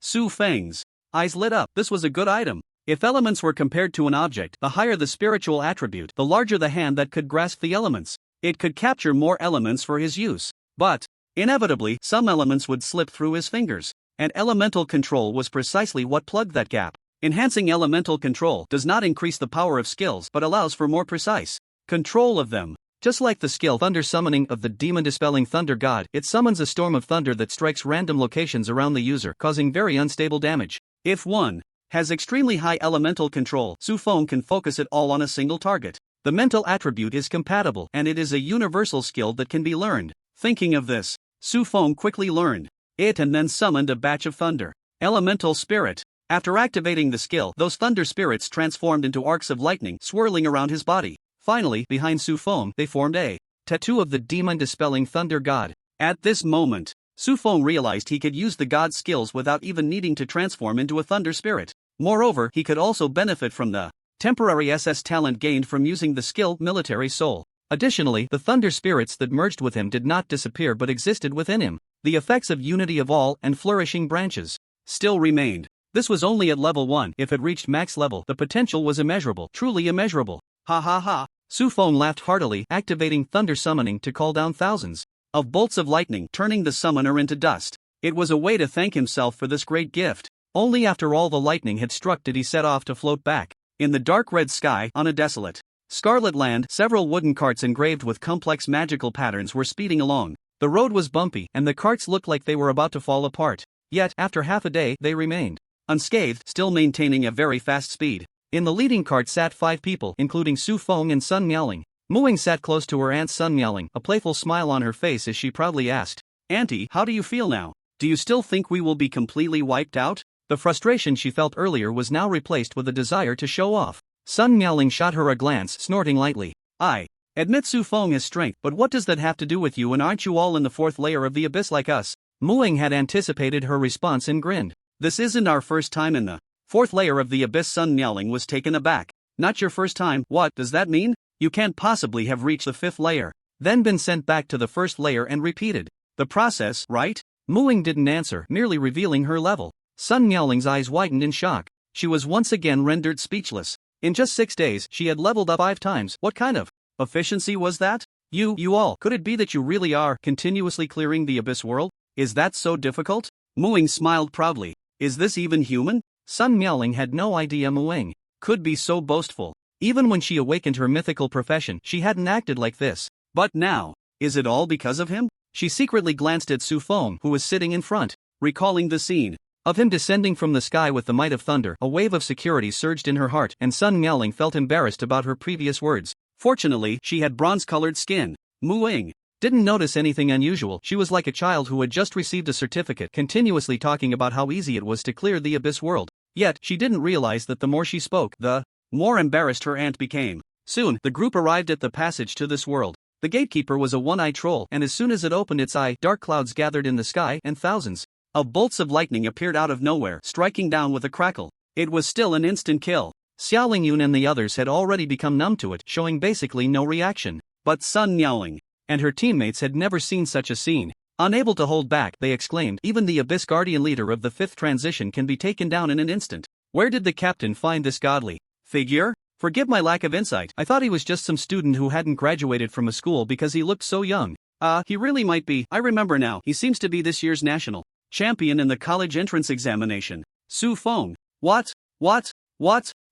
Su Feng's eyes lit up. This was a good item. If elements were compared to an object, the higher the spiritual attribute, the larger the hand that could grasp the elements. It could capture more elements for his use. But, inevitably, some elements would slip through his fingers. And elemental control was precisely what plugged that gap. Enhancing elemental control does not increase the power of skills but allows for more precise control of them. Just like the skill Thunder Summoning of the demon-dispelling thunder god, it summons a storm of thunder that strikes random locations around the user, causing very unstable damage. If one has extremely high elemental control, Su Feng can focus it all on a single target. The mental attribute is compatible, and it is a universal skill that can be learned. Thinking of this, Su Feng quickly learned it and then summoned a batch of thunder. Elemental Spirit. After activating the skill, those thunder spirits transformed into arcs of lightning swirling around his body. Finally, behind Su Feng, they formed a tattoo of the demon-dispelling thunder god. At this moment, Su Feng realized he could use the god's skills without even needing to transform into a thunder spirit. Moreover, he could also benefit from the temporary SS talent gained from using the skill Military Soul. Additionally, the thunder spirits that merged with him did not disappear but existed within him. The effects of Unity of All and Flourishing Branches still remained. This was only at level 1. If it reached max level, the potential was immeasurable, truly immeasurable. Ha ha ha. Su Feng laughed heartily, activating Thunder Summoning to call down thousands of bolts of lightning, turning the summoner into dust. It was a way to thank himself for this great gift. Only after all the lightning had struck did he set off to float back. In the dark red sky, on a desolate scarlet land, several wooden carts engraved with complex magical patterns were speeding along. The road was bumpy, and the carts looked like they were about to fall apart. Yet, after half a day, they remained unscathed, still maintaining a very fast speed. In the leading cart sat 5 people, including Su Feng and Sun Miaoling. Muing sat close to her aunt Sun Miaoling, a playful smile on her face as she proudly asked, "Auntie, how do you feel now? Do you still think we will be completely wiped out?" The frustration she felt earlier was now replaced with a desire to show off. Sun Miaoling shot her a glance, snorting lightly. "I admit Su Feng has strength, but what does that have to do with you, and aren't you all in the 4th layer of the abyss like us?" Muing had anticipated her response and grinned. "This isn't our first time in the 4th layer of the abyss." Sun Miaoling was taken aback. "Not your first time? What does that mean? You can't possibly have reached the 5th layer." then been sent back to the first layer and repeated. The process, right? Mu-Ying didn't answer, merely revealing her level. Sun Miaoling's eyes widened in shock. She was once again rendered speechless. In just 6 days, she had leveled up 5 times. What kind of efficiency was that? You all, could it be that you really are continuously clearing the abyss world? Is that so difficult? Mu-Ying smiled proudly. Is this even human? Sun Miaoling had no idea Mu-Ying could be so boastful. Even when she awakened her mythical profession, she hadn't acted like this. But now, is it all because of him? She secretly glanced at Su Feng, who was sitting in front, recalling the scene of him descending from the sky with the might of thunder. A wave of security surged in her heart, and Sun Miaoling felt embarrassed about her previous words. Fortunately, she had bronze-colored skin. Mu-Ying didn't notice anything unusual. She was like a child who had just received a certificate, continuously talking about how easy it was to clear the abyss world. Yet, she didn't realize that the more she spoke, the more embarrassed her aunt became. Soon, the group arrived at the passage to this world. The gatekeeper was a one-eyed troll, and as soon as it opened its eye, dark clouds gathered in the sky, and thousands of bolts of lightning appeared out of nowhere, striking down with a crackle. It was still an instant kill. Xia Lingyun and the others had already become numb to it, showing basically no reaction. But Sun Miaoling and her teammates had never seen such a scene. Unable to hold back, they exclaimed, even the Abyss Guardian leader of the 5th transition can be taken down in an instant. Where did the captain find this godly figure? Forgive my lack of insight. I thought he was just some student who hadn't graduated from a school because he looked so young. He really might be. I remember now. He seems to be this year's national champion in the college entrance examination. Su Feng. What?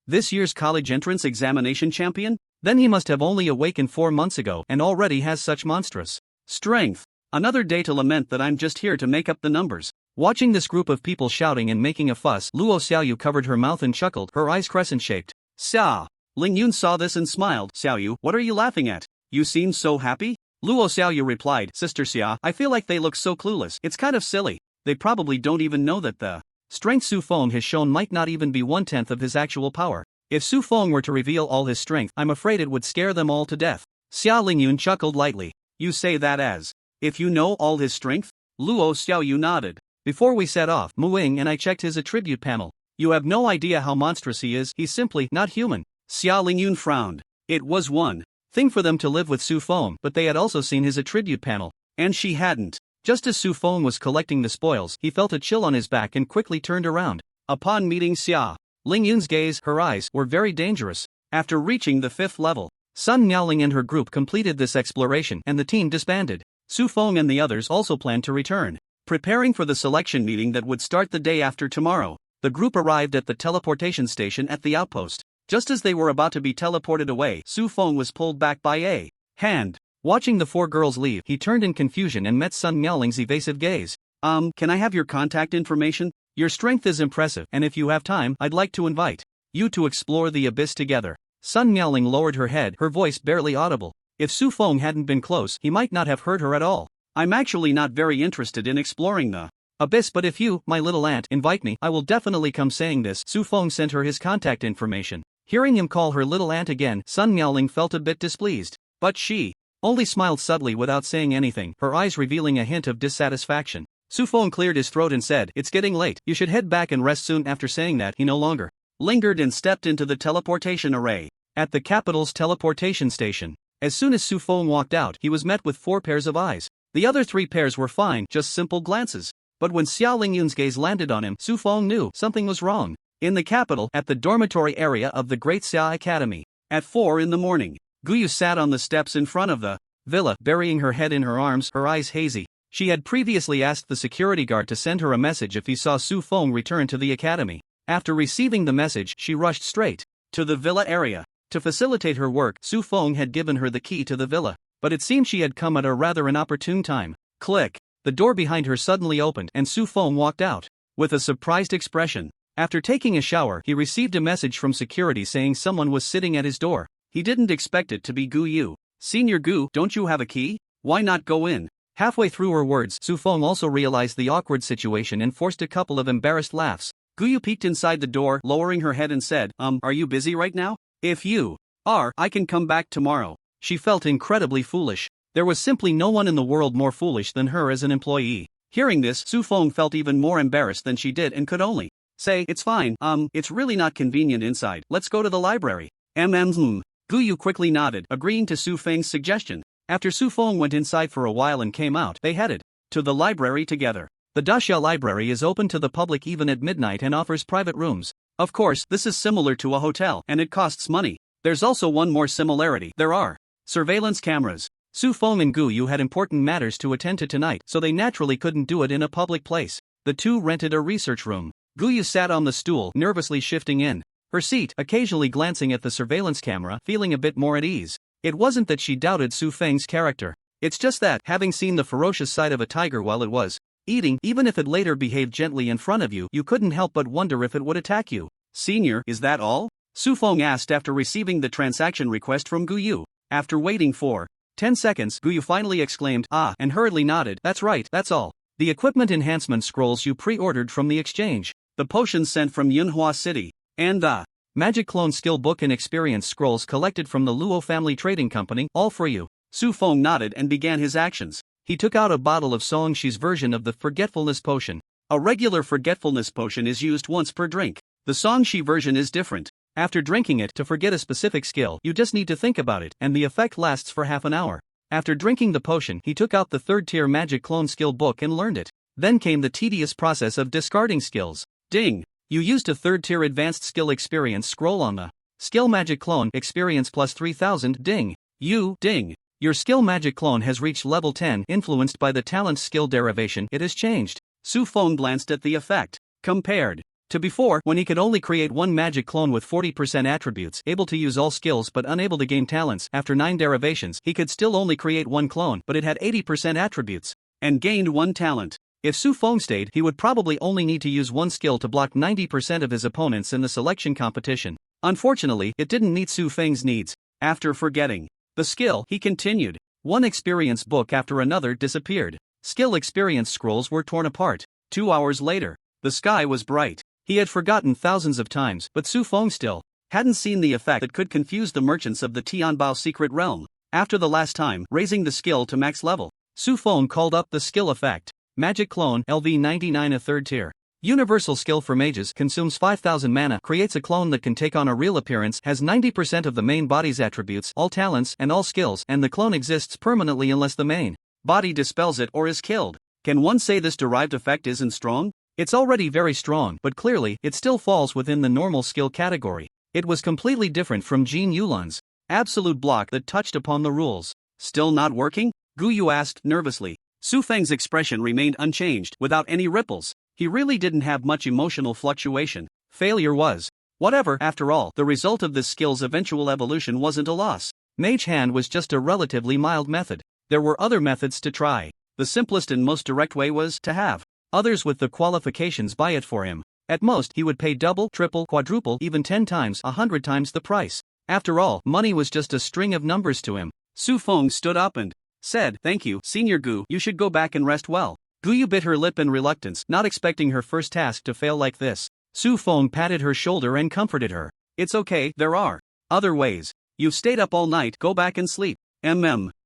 This year's college entrance examination champion? Then he must have only awakened 4 months ago and already has such monstrous strength. Another day to lament that I'm just here to make up the numbers. Watching this group of people shouting and making a fuss, Luo Xiaoyu covered her mouth and chuckled, her eyes crescent-shaped. Xia Lingyun saw this and smiled. Xiaoyu, what are you laughing at? You seem so happy? Luo Xiaoyu replied, Sister Xia, I feel like they look so clueless. It's kind of silly. They probably don't even know that the strength Su Feng has shown might not even be 1/10 of his actual power. If Su Feng were to reveal all his strength, I'm afraid it would scare them all to death. Xia Lingyun chuckled lightly. You say that as if you know all his strength? Luo Xiaoyu nodded. Before we set off, Mu-Ying and I checked his attribute panel. You have no idea how monstrous he is. He's simply not human. Xia Lingyun frowned. It was one thing for them to live with Su Feng, but they had also seen his attribute panel, and she hadn't. Just as Su Feng was collecting the spoils, he felt a chill on his back and quickly turned around. Upon meeting Xia Lingyun's gaze, her eyes were very dangerous. After reaching the 5th level, Sun Miaoling and her group completed this exploration and the team disbanded. Su Feng and the others also planned to return. Preparing for the selection meeting that would start the day after tomorrow, the group arrived at the teleportation station at the outpost. Just as they were about to be teleported away, Su Feng was pulled back by a hand. Watching the 4 girls leave, he turned in confusion and met Sun Miaoling's evasive gaze. Can I have your contact information? Your strength is impressive, and if you have time, I'd like to invite you to explore the abyss together. Sun Miaoling lowered her head, her voice barely audible. If Su Feng hadn't been close, he might not have heard her at all. I'm actually not very interested in exploring the abyss, but if you, my little aunt, invite me, I will definitely come. Saying this, Su Feng sent her his contact information. Hearing him call her little aunt again, Sun Miaoling felt a bit displeased. But she only smiled subtly without saying anything, her eyes revealing a hint of dissatisfaction. Su Feng cleared his throat and said, It's getting late, you should head back and rest soon. After saying that, he no longer lingered and stepped into the teleportation array. At the capital's teleportation station, as soon as Su Feng walked out, he was met with 4 pairs of eyes. The other 3 pairs were fine, just simple glances. But when Xia Lingyun's gaze landed on him, Su Feng knew something was wrong. In the capital, at the dormitory area of the Great Xia Academy, at 4 in the morning, Guyu sat on the steps in front of the villa, burying her head in her arms, her eyes hazy. She had previously asked the security guard to send her a message if he saw Su Feng return to the academy. After receiving the message, she rushed straight to the villa area. To facilitate her work, Su Feng had given her the key to the villa, but it seemed she had come at a rather inopportune time. Click! The door behind her suddenly opened and Su Feng walked out with a surprised expression. After taking a shower, he received a message from security saying someone was sitting at his door. He didn't expect it to be Gu Yu. Senior Gu, don't you have a key? Why not go in? Halfway through her words, Su Feng also realized the awkward situation and forced a couple of embarrassed laughs. Gu Yu peeked inside the door, lowering her head and said, Are you busy right now? If you are, I can come back tomorrow. She felt incredibly foolish. There was simply no one in the world more foolish than her as an employee. Hearing this, Su Feng felt even more embarrassed than she did and could only say, It's fine, it's really not convenient inside. Let's go to the library. Gu Yu quickly nodded, agreeing to Su Feng's suggestion. After Su Feng went inside for a while and came out, they headed to the library together. The Daxia Library is open to the public even at midnight and offers private rooms. Of course, this is similar to a hotel, and it costs money. There's also one more similarity. There are surveillance cameras. Su Feng and Gu Yu had important matters to attend to tonight, so they naturally couldn't do it in a public place. The two rented a research room. Gu Yu sat on the stool, nervously shifting in her seat, occasionally glancing at the surveillance camera, feeling a bit more at ease. It wasn't that she doubted Su Feng's character. It's just that, having seen the ferocious side of a tiger while it was eating, even if it later behaved gently in front of you, you couldn't help but wonder if it would attack you. Senior, is that all? Su Feng asked after receiving the transaction request from Gu Yu. After waiting for 10 seconds, Gu Yu finally exclaimed, "Ah," and hurriedly nodded. "That's right, that's all. The equipment enhancement scrolls you pre-ordered from the exchange, the potions sent from Manhwa City, and the Magic Clone Skill Book and Experience Scrolls collected from the Luo Family Trading Company, all for you." Su Feng nodded and began his actions. He took out a bottle of Songxi's version of the Forgetfulness Potion. A regular Forgetfulness Potion is used once per drink. The Songxi version is different. After drinking it to forget a specific skill, you just need to think about it, and the effect lasts for half an hour. After drinking the potion, he took out the third-tier Magic Clone Skill Book and learned it. Then came the tedious process of discarding skills. Ding! You used a third-tier Advanced Skill Experience scroll on the Skill Magic Clone Experience plus 3000. Ding! Ding! Your skill Magic Clone has reached level 10. Influenced by the talent skill derivation, it has changed. Su Feng glanced at the effect. Compared to before, when he could only create one magic clone with 40% attributes, able to use all skills but unable to gain talents, after 9 derivations, he could still only create one clone, but it had 80% attributes, and gained 1 talent. If Su Feng stayed, he would probably only need to use one skill to block 90% of his opponents in the selection competition. Unfortunately, it didn't meet Su Feng's needs. After forgetting the skill, he continued. One experience book after another disappeared. Skill experience scrolls were torn apart. 2 hours later, the sky was bright. He had forgotten thousands of times, but Su Feng still hadn't seen the effect that could confuse the merchants of the Tianbao secret realm. After the last time, raising the skill to max level, Su Feng called up the skill effect. Magic Clone, LV99, a third tier. Universal skill for mages, consumes 5000 mana, creates a clone that can take on a real appearance, has 90% of the main body's attributes, all talents, and all skills, and the clone exists permanently unless the main body dispels it or is killed. Can one say this derived effect isn't strong? It's already very strong, but clearly, it still falls within the normal skill category. It was completely different from Jin Yulan's absolute block that touched upon the rules. Still not working? Gu Yu asked nervously. Su Feng's expression remained unchanged, without any ripples. He really didn't have much emotional fluctuation. Failure was whatever. After all, the result of this skill's eventual evolution wasn't a loss. Mage Hand was just a relatively mild method. There were other methods to try. The simplest and most direct way was to have others with the qualifications buy it for him. At most, he would pay double, triple, quadruple, even 10 times, 100 times the price. After all, money was just a string of numbers to him. Su Feng stood up and said, "Thank you, Senior Gu, you should go back and rest well." Gu Yu bit her lip in reluctance, not expecting her first task to fail like this. Su Feng patted her shoulder and comforted her. "It's okay, there are other ways. You've stayed up all night, go back and sleep."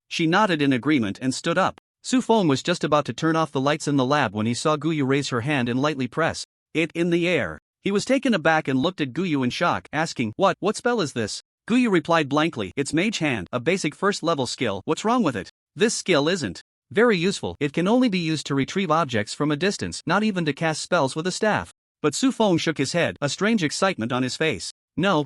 She nodded in agreement and stood up. Su Feng was just about to turn off the lights in the lab when he saw Gu Yu raise her hand and lightly press it in the air. He was taken aback and looked at Gu Yu in shock, asking, What spell is this?" Gu Yu replied blankly, "It's Mage Hand, a basic first-level skill. What's wrong with it?" "This skill isn't very useful. It can only be used to retrieve objects from a distance, not even to cast spells with a staff." But Su Feng shook his head, a strange excitement on his face. No,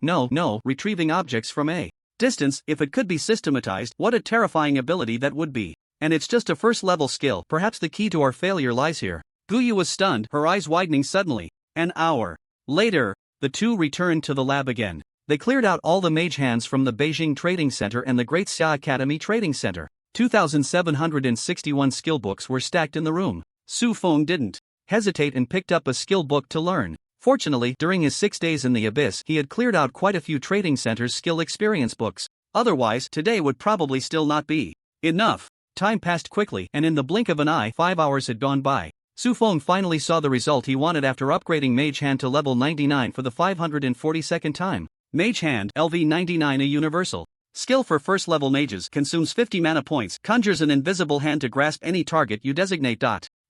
retrieving objects from a distance, if it could be systematized, what a terrifying ability that would be. And it's just a first-level skill. Perhaps the key to our failure lies here. Gu Yu was stunned, her eyes widening suddenly. An hour later, the two returned to the lab again. They cleared out all the mage hands from the Beijing Trading Center and the Great Xia Academy Trading Center. 2,761 skill books were stacked in the room. Su Feng didn't hesitate and picked up a skill book to learn. Fortunately, during his 6 days in the abyss, he had cleared out quite a few trading centers' skill experience books. Otherwise, today would probably still not be enough. Time passed quickly, and in the blink of an eye, 5 hours had gone by. Su Feng finally saw the result he wanted after upgrading Mage Hand to level 99 for the 542nd time. Mage Hand, LV99, a universal skill for first-level mages, consumes 50 mana points, conjures an invisible hand to grasp any target you designate.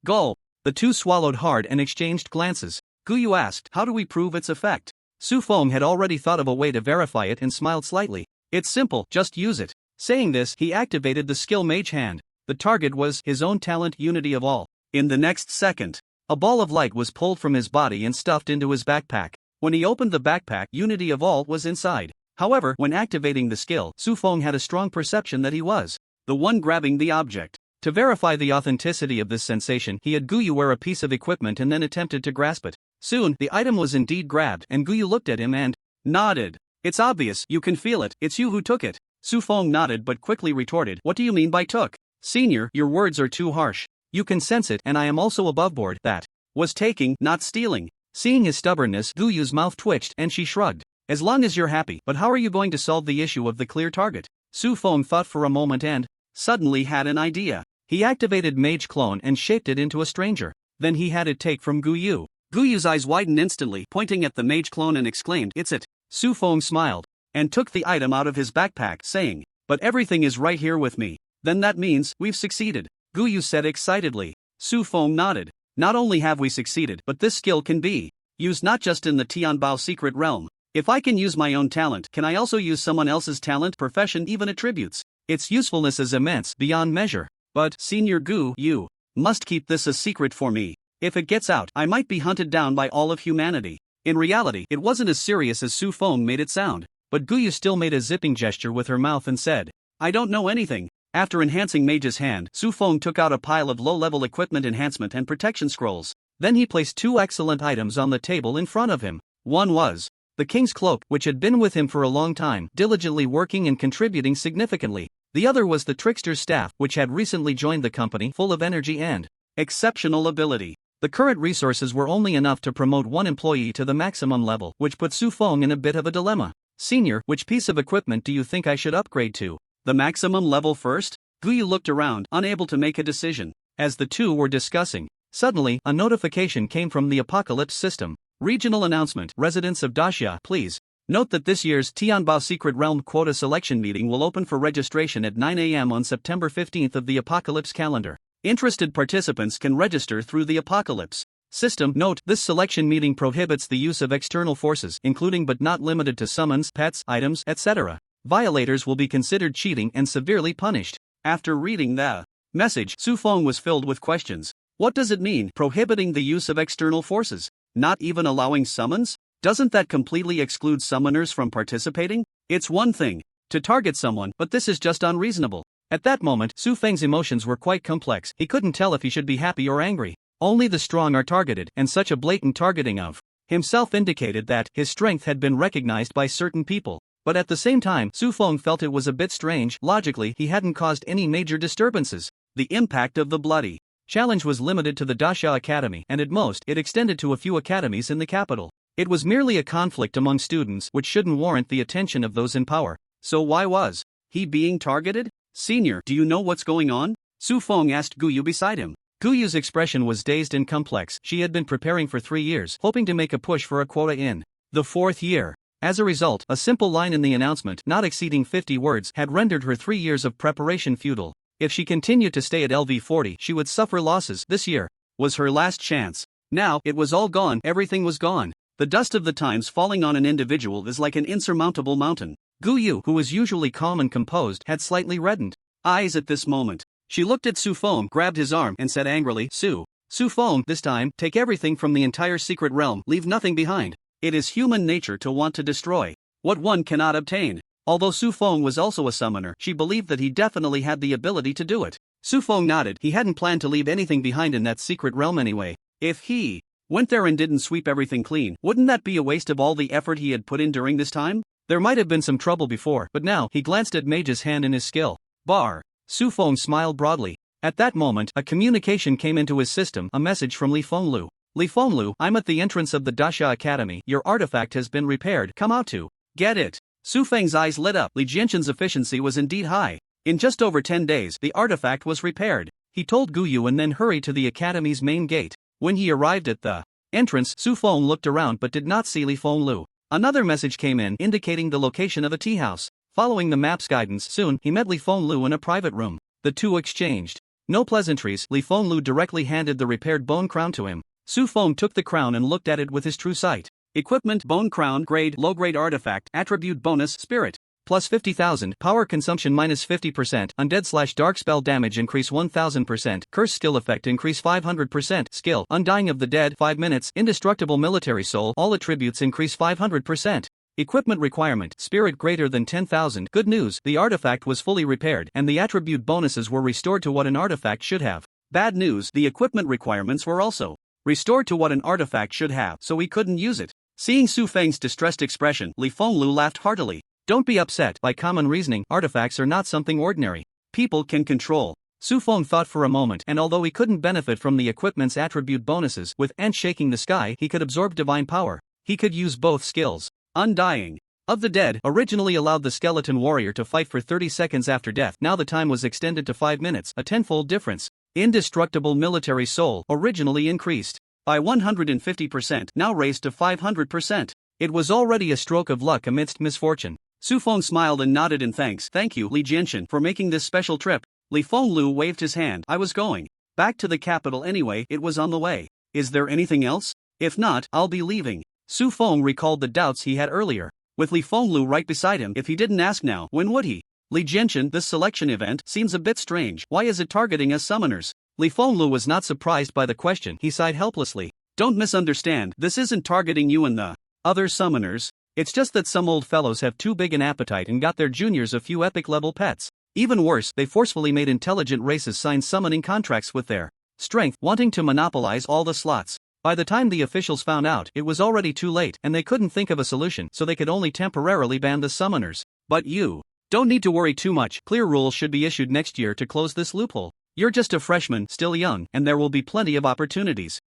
Goal. The two swallowed hard and exchanged glances. Gu Yu asked, "How do we prove its effect?" Su Feng had already thought of a way to verify it and smiled slightly. "It's simple, just use it. Saying this, he activated the skill Mage Hand. The target was his own talent, Unity of All. In the next second, a ball of light was pulled from his body and stuffed into his backpack. When he opened the backpack, Unity of All was inside. However, when activating the skill, Su Feng had a strong perception that he was the one grabbing the object. To verify the authenticity of this sensation, he had Guyu wear a piece of equipment and then attempted to grasp it. Soon, the item was indeed grabbed, and Guyu looked at him and nodded. It's obvious, you can feel it, it's you who took it. Su Feng nodded but quickly retorted, what do you mean by took? Senior, your words are too harsh. You can sense it, and I am also aboveboard. That was taking, not stealing. Seeing his stubbornness, Guyu's mouth twitched and she shrugged. As long as you're happy, but how are you going to solve the issue of the clear target? Su Feng thought for a moment and suddenly had an idea. He activated Mage Clone and shaped it into a stranger. Then he had it take from Guyu. Guyu's eyes widened instantly, pointing at the Mage Clone and exclaimed, it's it. Su Feng smiled and took the item out of his backpack, saying, but everything is right here with me. Then that means we've succeeded, Guyu said excitedly. Su Feng nodded. Not only have we succeeded, but this skill can be used not just in the Tianbao secret realm. If I can use my own talent, can I also use someone else's talent, profession, even attributes? Its usefulness is immense, beyond measure. But, Senior Gu, you must keep this a secret for me. If it gets out, I might be hunted down by all of humanity. In reality, it wasn't as serious as Su Feng made it sound. But Guyu still made a zipping gesture with her mouth and said, I don't know anything. After enhancing Mage's Hand, Su Feng took out a pile of low-level equipment enhancement and protection scrolls. Then he placed two excellent items on the table in front of him. One was the King's Cloak, which had been with him for a long time, diligently working and contributing significantly. The other was the Trickster's Staff, which had recently joined the company, full of energy and exceptional ability. The current resources were only enough to promote one employee to the maximum level, which put Su Feng in a bit of a dilemma. Senior, which piece of equipment do you think I should upgrade to? The maximum level first? Guyu looked around, unable to make a decision. As the two were discussing, suddenly, a notification came from the Apocalypse system. Regional announcement, residents of Daxia, please note that this year's Tianbao Secret Realm Quota Selection Meeting will open for registration at 9 a.m. on September 15th of the Apocalypse calendar. Interested participants can register through the Apocalypse system. Note, this selection meeting prohibits the use of external forces, including but not limited to summons, pets, items, etc. Violators will be considered cheating and severely punished. After reading the message, Su Feng was filled with questions. What does it mean, prohibiting the use of external forces? Not even allowing summons? Doesn't that completely exclude summoners from participating? It's one thing to target someone, but this is just unreasonable. At that moment, Su Feng's emotions were quite complex. He couldn't tell if he should be happy or angry. Only the strong are targeted, and such a blatant targeting of himself indicated that his strength had been recognized by certain people. But at the same time, Su Feng felt it was a bit strange. Logically, he hadn't caused any major disturbances. The impact of the bloody challenge was limited to the Daxia Academy, and at most, it extended to a few academies in the capital. It was merely a conflict among students, which shouldn't warrant the attention of those in power. So why was he being targeted? Senior, do you know what's going on? Su Feng asked Guyu beside him. Guyu's expression was dazed and complex. She had been preparing for 3 years, hoping to make a push for a quota in the 4th year. As a result, a simple line in the announcement, not exceeding 50 words, had rendered her 3 years of preparation futile. If she continued to stay at LV40, she would suffer losses. This year was her last chance. Now, it was all gone, everything was gone. The dust of the times falling on an individual is like an insurmountable mountain. Guyu, who was usually calm and composed, had slightly reddened eyes at this moment. She looked at Su Feng, grabbed his arm, and said angrily, Su Feng, this time, take everything from the entire secret realm, leave nothing behind. It is human nature to want to destroy what one cannot obtain. Although Su Feng was also a summoner, she believed that he definitely had the ability to do it. Su Feng nodded. He hadn't planned to leave anything behind in that secret realm anyway. If he went there and didn't sweep everything clean, wouldn't that be a waste of all the effort he had put in during this time? There might have been some trouble before, but now, he glanced at Mage's Hand in his skill bar. Su Feng smiled broadly. At that moment, a communication came into his system, a message from Li Fenglu. Li Fenglu, I'm at the entrance of the Daxia Academy. Your artifact has been repaired. Come out to get it. Su Feng's eyes lit up. Li Jianxin's efficiency was indeed high. In just over 10 days, the artifact was repaired. He told Guyu and then hurried to the academy's main gate. When he arrived at the entrance, Su Feng looked around but did not see Li Fenglu. Another message came in, indicating the location of a tea house. Following the map's guidance, soon, he met Li Fenglu in a private room. The two exchanged no pleasantries. Li Fenglu directly handed the repaired bone crown to him. Su Feng took the crown and looked at it with his true sight. Equipment: Bone Crown, grade, low-grade artifact, attribute bonus, spirit. plus 50,000, power consumption minus 50%, undead/dark spell damage increase 1000%, curse skill effect increase 500%, skill, undying of the dead 5 minutes, indestructible military soul, all attributes increase 500%. Equipment requirement, spirit greater than 10,000. Good news, the artifact was fully repaired, and the attribute bonuses were restored to what an artifact should have. Bad news, the equipment requirements were also restored to what an artifact should have, so we couldn't use it. Seeing Su Feng's distressed expression, Li Fenglu laughed heartily. Don't be upset, by common reasoning, artifacts are not something ordinary. People can control. Su Feng thought for a moment, and although he couldn't benefit from the equipment's attribute bonuses, with Ant shaking the sky, he could absorb divine power. He could use both skills. Undying of the dead originally allowed the skeleton warrior to fight for 30 seconds after death. Now the time was extended to 5 minutes, a tenfold difference. Indestructible military soul originally increased by 150%, now raised to 500%. It was already a stroke of luck amidst misfortune. Su Feng smiled and nodded in thanks. Thank you, Li Jianxian, for making this special trip. Li Fenglu waved his hand. I was going back to the capital anyway, it was on the way. Is there anything else? If not, I'll be leaving. Su Feng recalled the doubts he had earlier. With Li Fenglu right beside him, if he didn't ask now, when would he? Li Jianxian, this selection event seems a bit strange. Why is it targeting us summoners? Li Fenglu was not surprised by the question. He sighed helplessly. Don't misunderstand, this isn't targeting you and the other summoners. It's just that some old fellows have too big an appetite and got their juniors a few epic-level pets. Even worse, they forcefully made intelligent races sign summoning contracts with their strength, wanting to monopolize all the slots. By the time the officials found out, it was already too late, and they couldn't think of a solution, so they could only temporarily ban the summoners. But you don't need to worry too much. Clear rules should be issued next year to close this loophole. You're just a freshman, still young, and there will be plenty of opportunities.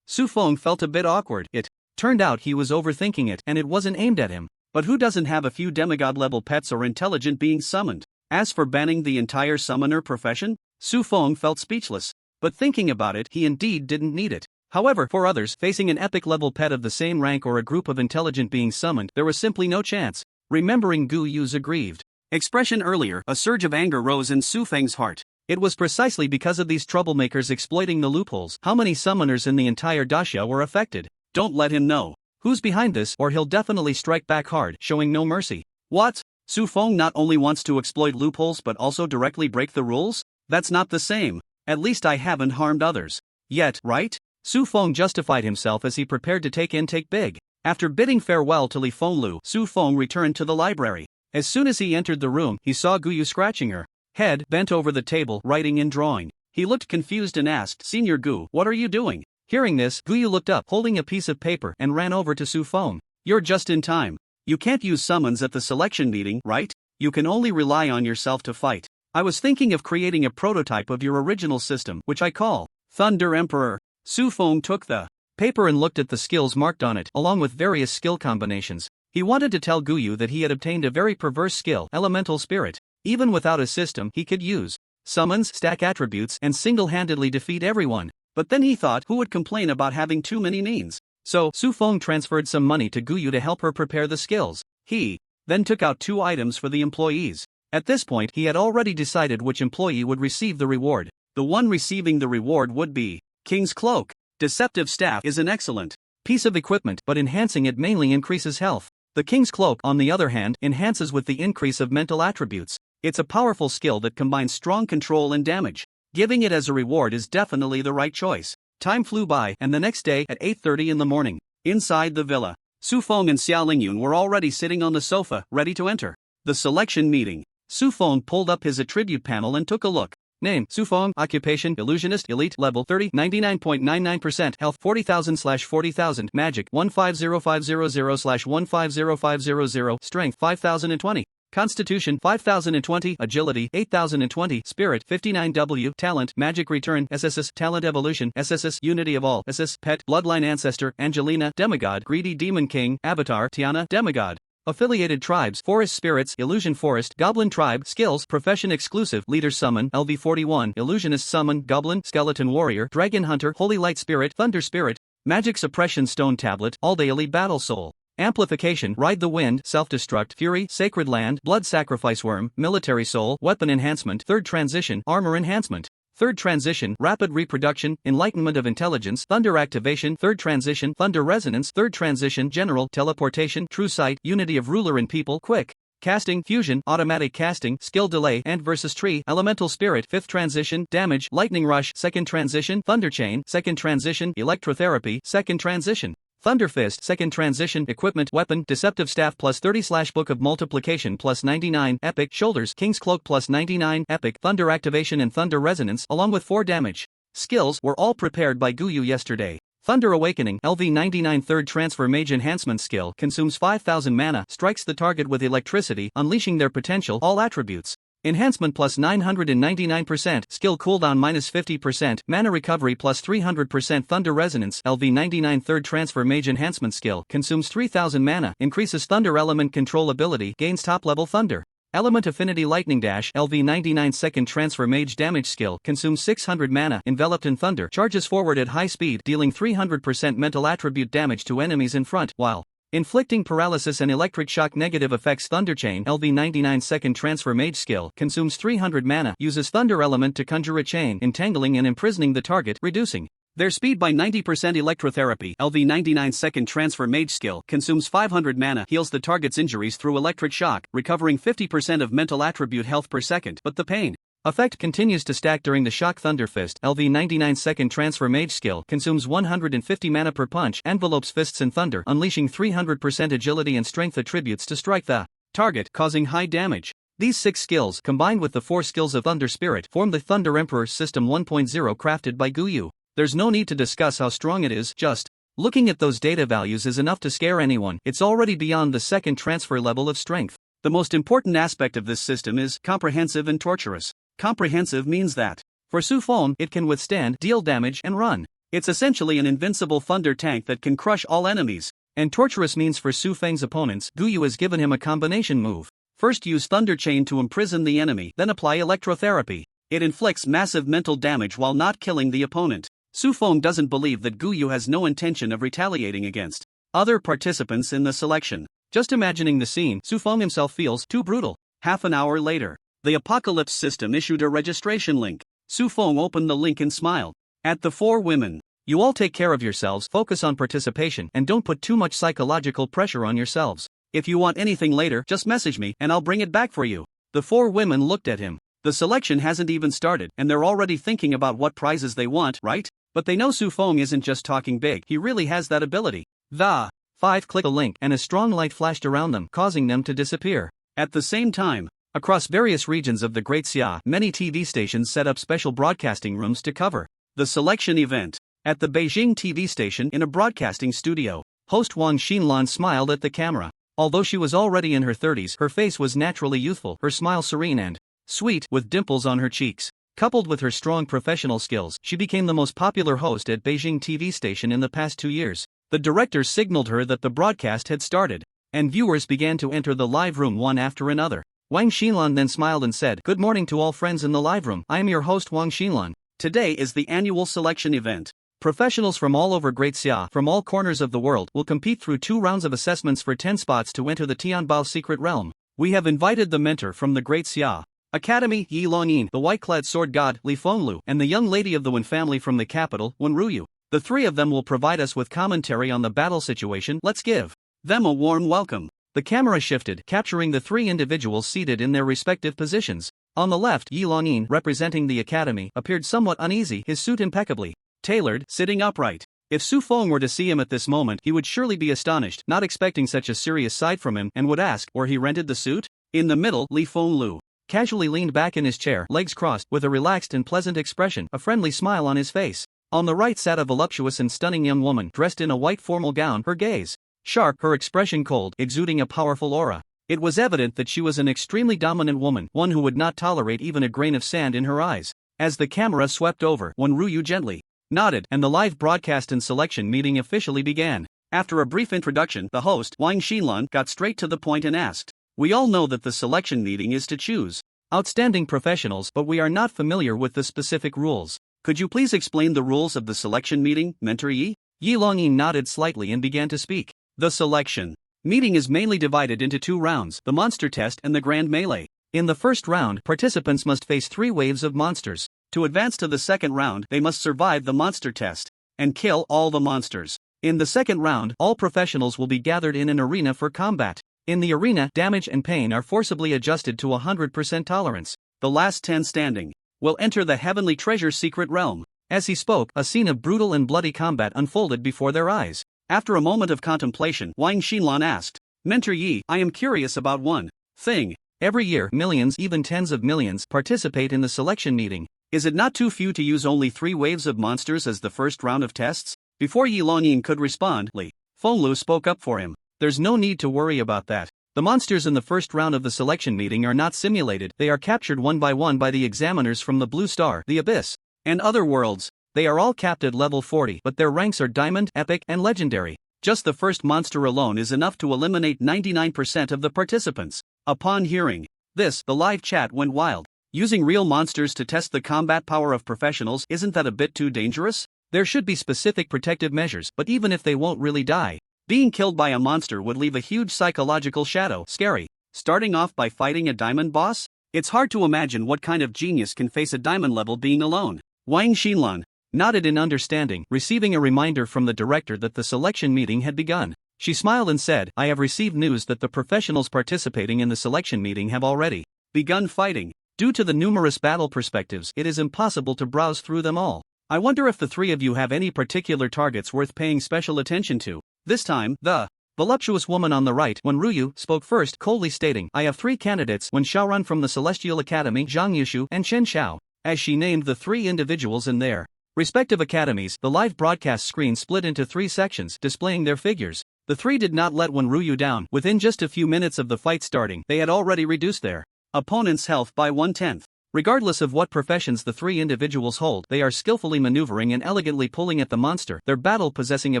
Su Feng felt a bit awkward. It turned out he was overthinking it, and it wasn't aimed at him. But who doesn't have a few demigod-level pets or intelligent beings summoned? As for banning the entire summoner profession, Su Feng felt speechless. But thinking about it, he indeed didn't need it. However, for others, facing an epic-level pet of the same rank or a group of intelligent beings summoned, there was simply no chance. Remembering Gu Yu's aggrieved expression earlier, a surge of anger rose in Su Feng's heart. It was precisely because of these troublemakers exploiting the loopholes. How many summoners in the entire daxia were affected? Don't let him know who's behind this, or he'll definitely strike back hard, showing no mercy. What? Su Feng not only wants to exploit loopholes but also directly break the rules? That's not the same. At least I haven't harmed others yet, right? Su Feng justified himself as he prepared to take big. After bidding farewell to Li Fenglu, Su Feng returned to the library. As soon as he entered the room, he saw Gu Yu scratching her head, bent over the table, writing and drawing. He looked confused and asked, Senior Gu, what are you doing? Hearing this, Gu Yu looked up, holding a piece of paper, and ran over to Su Feng. You're just in time. You can't use summons at the selection meeting, right? You can only rely on yourself to fight. I was thinking of creating a prototype of your original system, which I call Thunder Emperor. Su Feng took the paper and looked at the skills marked on it, along with various skill combinations. He wanted to tell Gu Yu that he had obtained a very perverse skill, Elemental Spirit. Even without a system, he could use summons, stack attributes, and single-handedly defeat everyone. But then he thought, who would complain about having too many means? So, Su Feng transferred some money to Gu Yu to help her prepare the skills. He then took out 2 items for the employees. At this point, he had already decided which employee would receive the reward. The one receiving the reward would be King's Cloak. Deceptive Staff is an excellent piece of equipment, but enhancing it mainly increases health. The King's Cloak, on the other hand, enhances with the increase of mental attributes. It's a powerful skill that combines strong control and damage. Giving it as a reward is definitely the right choice. Time flew by, and the next day, at 8:30 in the morning, inside the villa, Su Feng and Xiao Lingyun were already sitting on the sofa, ready to enter the selection meeting. Su Feng pulled up his attribute panel and took a look. Name, Su Feng, occupation, illusionist, elite, level 30, 99.99%, health 40,000/40,000, magic 150500/150500, strength 5020, constitution 5020, agility 8020, spirit 59W, talent, magic return, SSS, talent evolution, SSS, unity of all, SS, pet, bloodline ancestor, Angelina, demigod, greedy demon king, avatar, Tiana, demigod. Affiliated tribes, forest spirits, illusion forest, goblin tribe, skills, profession exclusive, leader summon, LV41, illusionist summon, goblin, skeleton warrior, dragon hunter, holy light spirit, thunder spirit, magic suppression stone tablet, all-day elite battle soul. Amplification, ride the wind, self-destruct, fury, sacred land, blood sacrifice worm, military soul, weapon enhancement, third transition, armor enhancement. Third transition, rapid reproduction, enlightenment of intelligence, thunder activation, third transition, thunder resonance, third transition, general, teleportation, true sight, unity of ruler and people, quick, Casting, Fusion, Automatic Casting, Skill Delay and Versus Tree, Elemental Spirit, 5th Transition, Damage, Lightning Rush, 2nd Transition, Thunder Chain, 2nd Transition, Electrotherapy, 2nd Transition, Thunder Fist, 2nd Transition, Equipment, Weapon, Deceptive Staff plus 30 / Book of Multiplication plus 99, Epic, Shoulders, King's Cloak plus 99, Epic, Thunder Activation and Thunder Resonance, along with 4 damage. Skills were all prepared by Guyu yesterday. Thunder Awakening, LV99 3rd Transfer Mage Enhancement Skill, consumes 5000 mana, strikes the target with electricity, unleashing their potential, all attributes. Enhancement plus 999%, skill cooldown minus 50%, mana recovery plus 300%. Thunder Resonance, LV99 3rd Transfer Mage Enhancement Skill, consumes 3000 mana, increases Thunder Element Control ability, gains top level Thunder Element Affinity. Lightning Dash, LV99 2nd Transfer Mage Damage Skill, consumes 600 mana, enveloped in thunder, charges forward at high speed, dealing 300% mental attribute damage to enemies in front, while inflicting paralysis and electric shock. Negative effects. Thunder Chain, LV99 2nd Transfer Mage Skill, consumes 300 mana, uses Thunder Element to conjure a chain, entangling and imprisoning the target, reducing their speed by 90%. Electrotherapy, LV99 2nd Transfer Mage Skill, consumes 500 mana, heals the target's injuries through electric shock, recovering 50% of mental attribute health per second, but the pain effect continues to stack during the shock. Thunder Fist, LV99 2nd Transfer Mage Skill, consumes 150 mana per punch, envelopes fists in thunder, unleashing 300% agility and strength attributes to strike the target, causing high damage. These 6 skills, combined with the 4 skills of Thunder Spirit, form the Thunder Emperor System 1.0 crafted by Guyu. There's no need to discuss how strong it is, just looking at those data values is enough to scare anyone. It's already beyond the 2nd transfer level of strength. The most important aspect of this system is comprehensive and torturous. Comprehensive means that, for Su Feng, it can withstand, deal damage, and run. It's essentially an invincible thunder tank that can crush all enemies. And torturous means for Su Feng's opponents, Guyu has given him a combination move. First use Thunder Chain to imprison the enemy, then apply Electrotherapy. It inflicts massive mental damage while not killing the opponent. Su Feng doesn't believe that Guyu has no intention of retaliating against other participants in the selection. Just imagining the scene, Su Feng himself feels too brutal. Half an hour later, the Apocalypse system issued a registration link. Su Feng opened the link and smiled at the 4 women. You all take care of yourselves, focus on participation, and don't put too much psychological pressure on yourselves. If you want anything later, just message me and I'll bring it back for you. The 4 women looked at him. The selection hasn't even started, and they're already thinking about what prizes they want, right? But they know Su Feng isn't just talking big, he really has that ability. The 5 clicked a link and a strong light flashed around them, causing them to disappear. At the same time, across various regions of the Great Xia, many TV stations set up special broadcasting rooms to cover the selection event. At the Beijing TV station, in a broadcasting studio, host Wang Xinlan smiled at the camera. Although she was already in her 30s, her face was naturally youthful, her smile serene and sweet, with dimples on her cheeks. Coupled with her strong professional skills, she became the most popular host at Beijing TV station in the past 2 years. The director signaled her that the broadcast had started, and viewers began to enter the live room one after another. Wang Xinlan then smiled and said, "Good morning to all friends in the live room. I am your host Wang Xinlan. Today is the annual selection event. Professionals from all over Great Xia, from all corners of the world, will compete through 2 rounds of assessments for 10 spots to enter the Tianbao secret realm. We have invited the mentor from the Great Xia Academy, Yi Longyin, the white-clad sword god, Li Fenglu, and the young lady of the Wen family from the capital, Wen Ruyu. The 3 of them will provide us with commentary on the battle situation. Let's give them a warm welcome." The camera shifted, capturing the 3 individuals seated in their respective positions. On the left, Yi Longyin, representing the academy, appeared somewhat uneasy, his suit impeccably tailored, sitting upright. If Su Feng were to see him at this moment, he would surely be astonished, not expecting such a serious side from him, and would ask, where he rented the suit? In the middle, Li Fenglu casually leaned back in his chair, legs crossed, with a relaxed and pleasant expression, a friendly smile on his face. On the right sat a voluptuous and stunning young woman, dressed in a white formal gown, her gaze sharp, her expression cold, exuding a powerful aura. It was evident that she was an extremely dominant woman, one who would not tolerate even a grain of sand in her eyes. As the camera swept over, Wen Ruyu gently nodded, and the live broadcast and selection meeting officially began. After a brief introduction, the host, Wang Xinlan, got straight to the point and asked, "We all know that the selection meeting is to choose outstanding professionals, but we are not familiar with the specific rules. Could you please explain the rules of the selection meeting, Mentor Yi?" Yi Longyin nodded slightly and began to speak. The selection meeting is mainly divided into 2 rounds, the monster test and the grand melee. In the first round, participants must face 3 waves of monsters. To advance to the second round, they must survive the monster test and kill all the monsters. In the second round, all professionals will be gathered in an arena for combat. In the arena, damage and pain are forcibly adjusted to 100% tolerance. The last 10 standing will enter the heavenly treasure's secret realm. As he spoke, a scene of brutal and bloody combat unfolded before their eyes. After a moment of contemplation, Wang Xinlan asked, Mentor Yi, I am curious about one thing. Every year, millions, even tens of millions, participate in the selection meeting. Is it not too few to use only 3 waves of monsters as the first round of tests? Before Yi Longyin could respond, Li Fenglu spoke up for him. There's no need to worry about that. The monsters in the first round of the selection meeting are not simulated, they are captured one by the examiners from the Blue Star, the Abyss, and other worlds. They are all capped at level 40, but their ranks are Diamond, Epic, and Legendary. Just the first monster alone is enough to eliminate 99% of the participants. Upon hearing this, the live chat went wild. Using real monsters to test the combat power of professionals, isn't that a bit too dangerous? There should be specific protective measures, but even if they won't really die, being killed by a monster would leave a huge psychological shadow. Scary. Starting off by fighting a diamond boss? It's hard to imagine what kind of genius can face a diamond level being alone. Wang Xinlan nodded in understanding, receiving a reminder from the director that the selection meeting had begun. She smiled and said, I have received news that the professionals participating in the selection meeting have already begun fighting. Due to the numerous battle perspectives, it is impossible to browse through them all. I wonder if the 3 of you have any particular targets worth paying special attention to. This time, the voluptuous woman on the right, Wen Ruyu, spoke first, coldly stating, I have 3 candidates, Wen Xiaorun from the Celestial Academy, Zhang Yushu, and Chen Xiao. As she named the 3 individuals in their respective academies, the live broadcast screen split into 3 sections, displaying their figures. The 3 did not let Wen Ruyu down. Within just a few minutes of the fight starting, they had already reduced their opponent's health by 1/10. Regardless of what professions the 3 individuals hold, they are skillfully maneuvering and elegantly pulling at the monster, their battle possessing a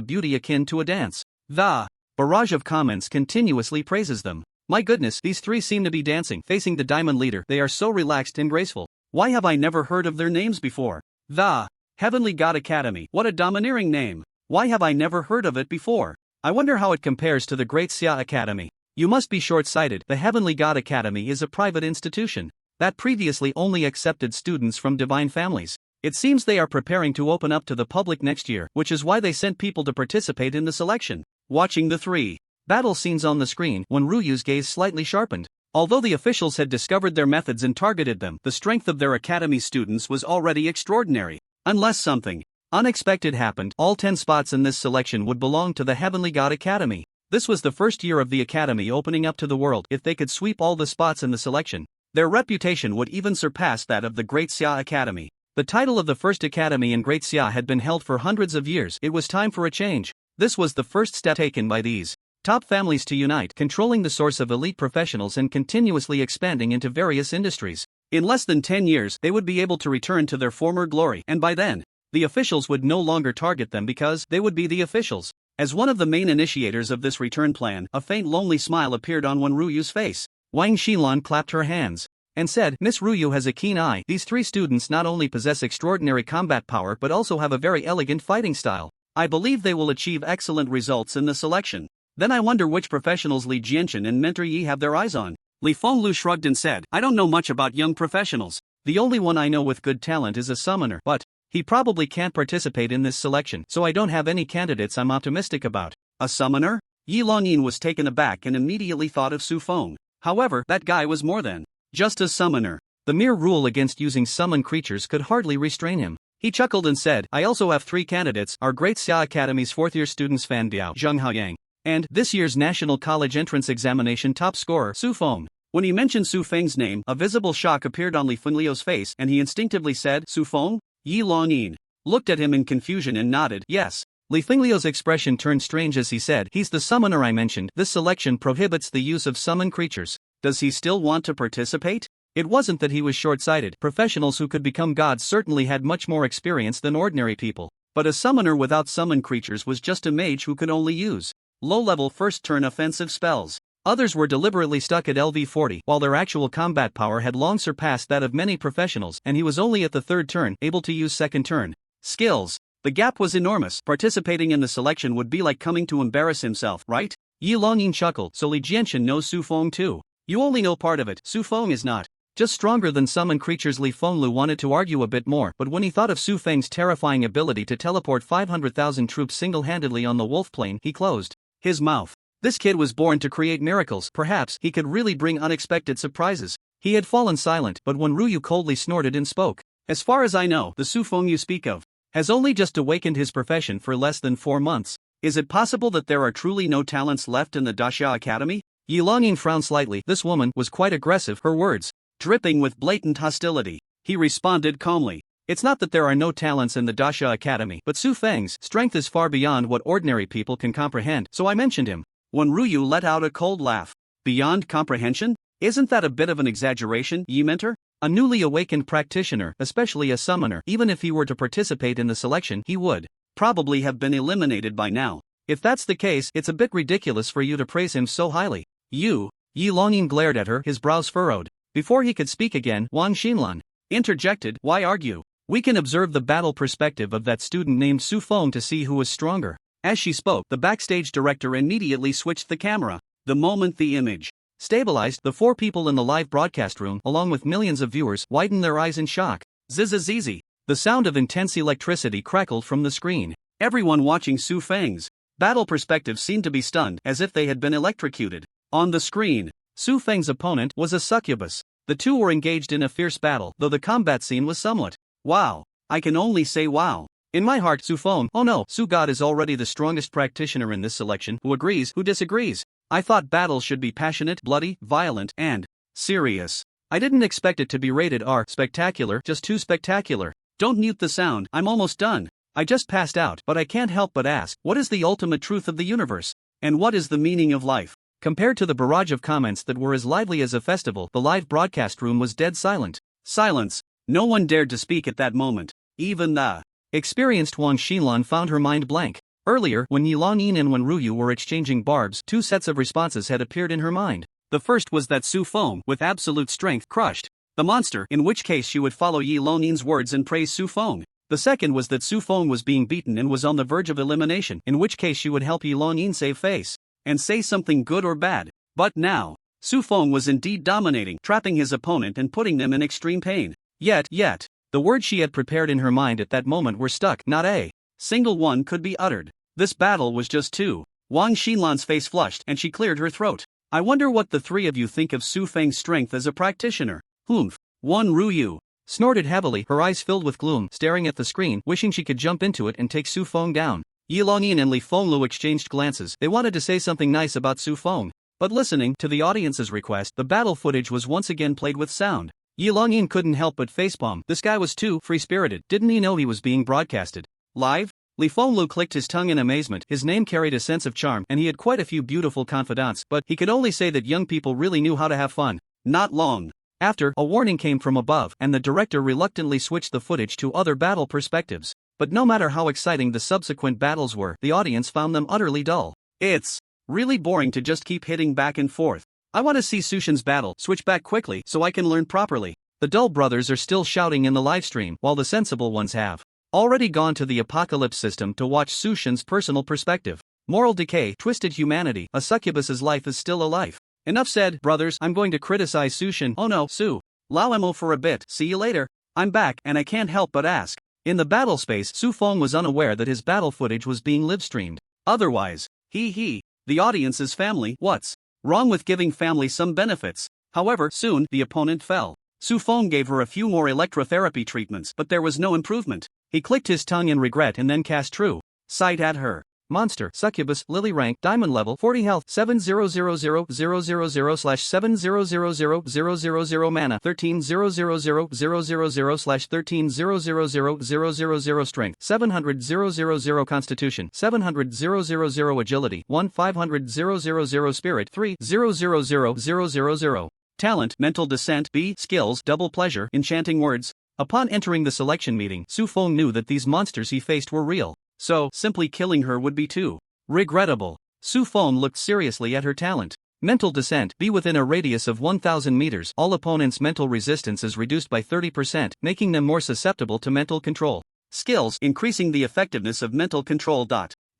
beauty akin to a dance. The barrage of comments continuously praises them. My goodness, these 3 seem to be dancing. Facing the diamond leader, they are so relaxed and graceful. Why have I never heard of their names before? The Heavenly God Academy. What a domineering name. Why have I never heard of it before? I wonder how it compares to the Great Xia Academy. You must be short-sighted. The Heavenly God Academy is a private institution that previously only accepted students from divine families. It seems they are preparing to open up to the public next year, which is why they sent people to participate in the selection. Watching the 3 battle scenes on the screen, Wen Ruyu's gaze slightly sharpened. Although the officials had discovered their methods and targeted them, the strength of their academy students was already extraordinary. Unless something unexpected happened, all 10 spots in this selection would belong to the Heavenly God Academy. This was the first year of the academy opening up to the world. If they could sweep all the spots in the selection, their reputation would even surpass that of the Great Xia Academy. The title of the first academy in Great Xia had been held for hundreds of years. It was time for a change. This was the first step taken by these top families to unite, controlling the source of elite professionals and continuously expanding into various industries. In less than 10 years, they would be able to return to their former glory, and by then, the officials would no longer target them because they would be the officials. As one of the main initiators of this return plan, a faint lonely smile appeared on Wen Ruyu's face. Wang Xinlan clapped her hands and said, Miss Ruyu has a keen eye. These 3 students not only possess extraordinary combat power but also have a very elegant fighting style. I believe they will achieve excellent results in the selection. Then I wonder which professionals Li Jianchen and Mentor Yi have their eyes on. Li Fenglu shrugged and said, I don't know much about young professionals. The only one I know with good talent is a summoner, but he probably can't participate in this selection, so I don't have any candidates I'm optimistic about. A summoner? Yi Longyin was taken aback and immediately thought of Su Feng. However, that guy was more than just a summoner. The mere rule against using summon creatures could hardly restrain him. He chuckled and said, I also have 3 candidates, our Great Xia Academy's 4th-year students Fan Biao, Zheng Haoyang, and this year's National College Entrance Examination top scorer, Su Feng. When he mentioned Su Feng's name, a visible shock appeared on Li Fenglio's face and he instinctively said, Su Feng? Yi Longyin looked at him in confusion and nodded, yes. Li Fenglio's expression turned strange as he said, he's the summoner I mentioned. This selection prohibits the use of summon creatures. Does he still want to participate? It wasn't that he was short-sighted. Professionals who could become gods certainly had much more experience than ordinary people. But a summoner without summon creatures was just a mage who could only use low-level first-turn offensive spells. Others were deliberately stuck at LV40, while their actual combat power had long surpassed that of many professionals, and he was only at the 3rd turn able to use 2nd turn skills. The gap was enormous. Participating in the selection would be like coming to embarrass himself, right? Yi Longyin chuckled, so Li Jianchen knows Su Feng too. You only know part of it. Su Feng is not just stronger than summon creatures. Li Fenglu wanted to argue a bit more, but when he thought of Su Feng's terrifying ability to teleport 500,000 troops single-handedly on the wolf plane, he closed his mouth. This kid was born to create miracles. Perhaps he could really bring unexpected surprises. He had fallen silent, but when Ryu coldly snorted and spoke. As far as I know, the Sufeng you speak of has only just awakened his profession for less than 4 months. Is it possible that there are truly no talents left in the Daxia Academy? Yi Longyin frowned slightly. This woman was quite aggressive, her words dripping with blatant hostility. He responded calmly. It's not that there are no talents in the Daxia Academy, but Su Feng's strength is far beyond what ordinary people can comprehend, so I mentioned him. When Ryu let out a cold laugh. Beyond comprehension? Isn't that a bit of an exaggeration, Yi Mentor? A newly awakened practitioner, especially a summoner, even if he were to participate in the selection, he would probably have been eliminated by now. If that's the case, it's a bit ridiculous for you to praise him so highly. You? Yi Longyin glared at her, his brows furrowed. Before he could speak again, Wang Xinlan interjected, why argue? We can observe the battle perspective of that student named Su Feng to see who was stronger. As she spoke, the backstage director immediately switched the camera. The moment the image stabilized, the 4 people in the live broadcast room, along with millions of viewers, widened their eyes in shock. Zizzizizi. The sound of intense electricity crackled from the screen. Everyone watching Su Feng's battle perspective seemed to be stunned, as if they had been electrocuted. On the screen, Su Feng's opponent was a succubus. The two were engaged in a fierce battle, though the combat scene was somewhat wow. I can only say wow. In my heart, Su Feng, oh no, Su God is already the strongest practitioner in this selection. Who agrees, who disagrees? I thought battles should be passionate, bloody, violent, and serious. I didn't expect it to be rated R, spectacular, just too spectacular. Don't mute the sound, I'm almost done. I just passed out, but I can't help but ask, what is the ultimate truth of the universe? And what is the meaning of life? Compared to the barrage of comments that were as lively as a festival, the live broadcast room was dead silent. Silence. No one dared to speak at that moment. Even the experienced Wang Xinlan found her mind blank. Earlier, when Yi Longyin and when Ryu were exchanging barbs, 2 sets of responses had appeared in her mind. The first was that Su Feng, with absolute strength, crushed the monster, in which case she would follow Yi Longyin's words and praise Su Feng. The second was that Su Feng was being beaten and was on the verge of elimination, in which case she would help Yi Longyin save face and say something good or bad. But now, Su Feng was indeed dominating, trapping his opponent and putting them in extreme pain. Yet, the words she had prepared in her mind at that moment were stuck, not a single one could be uttered. This battle was just too. Wang Xinlan's face flushed and she cleared her throat. I wonder what the 3 of you think of Su Feng's strength as a practitioner. Humph. One Ryu snorted heavily, her eyes filled with gloom, staring at the screen, wishing she could jump into it and take Su Feng down. Yi Longyin and Li Fenglu exchanged glances. They wanted to say something nice about Su Feng, but listening to the audience's request, the battle footage was once again played with sound. Yi Longyin couldn't help but facepalm. This guy was too free-spirited. Didn't he know he was being broadcasted live? Li Fenglu clicked his tongue in amazement. His name carried a sense of charm, and he had quite a few beautiful confidants, but he could only say that young people really knew how to have fun. Not long after, a warning came from above, and the director reluctantly switched the footage to other battle perspectives. But no matter how exciting the subsequent battles were, the audience found them utterly dull. It's really boring to just keep hitting back and forth. I want to see Sushin's battle. Switch back quickly so I can learn properly. The dull brothers are still shouting in the livestream, while the sensible ones have already gone to the Apocalypse system to watch Sushin's personal perspective. Moral decay, twisted humanity, a succubus's life is still a life. Enough said, brothers, I'm going to criticize Sushin. Oh no, Su. Lao Mo for a bit, see you later. I'm back, and I can't help but ask. In the battle space, Su Feng was unaware that his battle footage was being live-streamed. Otherwise, the audience is family. What's wrong with giving family some benefits? However, soon, the opponent fell. Su Feng gave her a few more electrotherapy treatments, but there was no improvement. He clicked his tongue in regret and then cast True Sight at her. Monster, Succubus, Lily rank, Diamond level, 40 health, 70000000/700000 mana, 13000000/13000000 strength, 700,000 constitution, 700,000 agility, 1,500,000 spirit, 3,000,000. Talent, mental descent, B, skills, double pleasure, enchanting words. Upon entering the selection meeting, Su Feng knew that these monsters he faced were real. So, simply killing her would be too regrettable. Su Feng looked seriously at her talent. Mental descent, be within a radius of 1,000 meters. All opponents' mental resistance is reduced by 30%, making them more susceptible to mental control. Skills, increasing the effectiveness of mental control.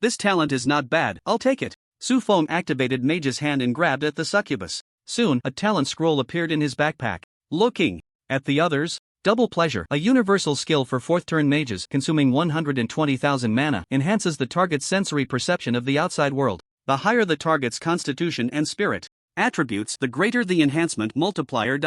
This talent is not bad, I'll take it. Su Feng activated Mage's hand and grabbed at the succubus. Soon, a talent scroll appeared in his backpack. Looking at the others, double pleasure, a universal skill for 4th turn mages, consuming 120,000 mana, enhances the target's sensory perception of the outside world. the higher the target's constitution and spirit attributes, the greater the enhancement multiplier.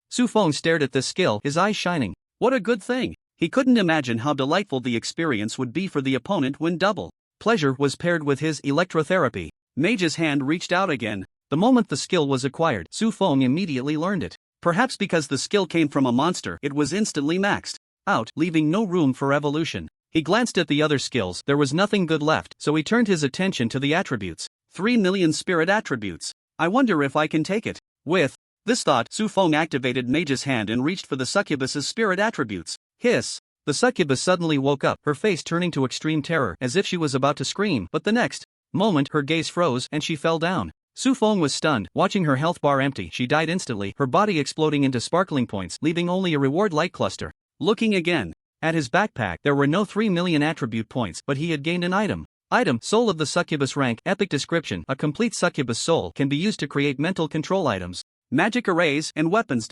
Su Feng stared at this skill, his eyes shining. What a good thing! He couldn't imagine how delightful the experience would be for the opponent when double pleasure was paired with his electrotherapy. Mage's hand reached out again. The moment the skill was acquired, Su Feng immediately learned it. Perhaps because the skill came from a monster, it was instantly maxed out, leaving no room for evolution. He glanced at the other skills, there was nothing good left, so he turned his attention to the attributes. 3 million spirit attributes. I wonder if I can take it. With this thought, Su Feng activated Mage's hand and reached for the succubus's spirit attributes. Hiss! The succubus suddenly woke up, her face turning to extreme terror, as if she was about to scream, but the next moment her gaze froze and she fell down. Su Feng was stunned, watching her health bar empty. She died instantly, her body exploding into sparkling points, leaving only a reward light cluster. Looking again at his backpack, there were no 3 million attribute points, but he had gained an item. Item, Soul of the Succubus rank, epic description, a complete succubus soul can be used to create mental control items, magic arrays, and weapons.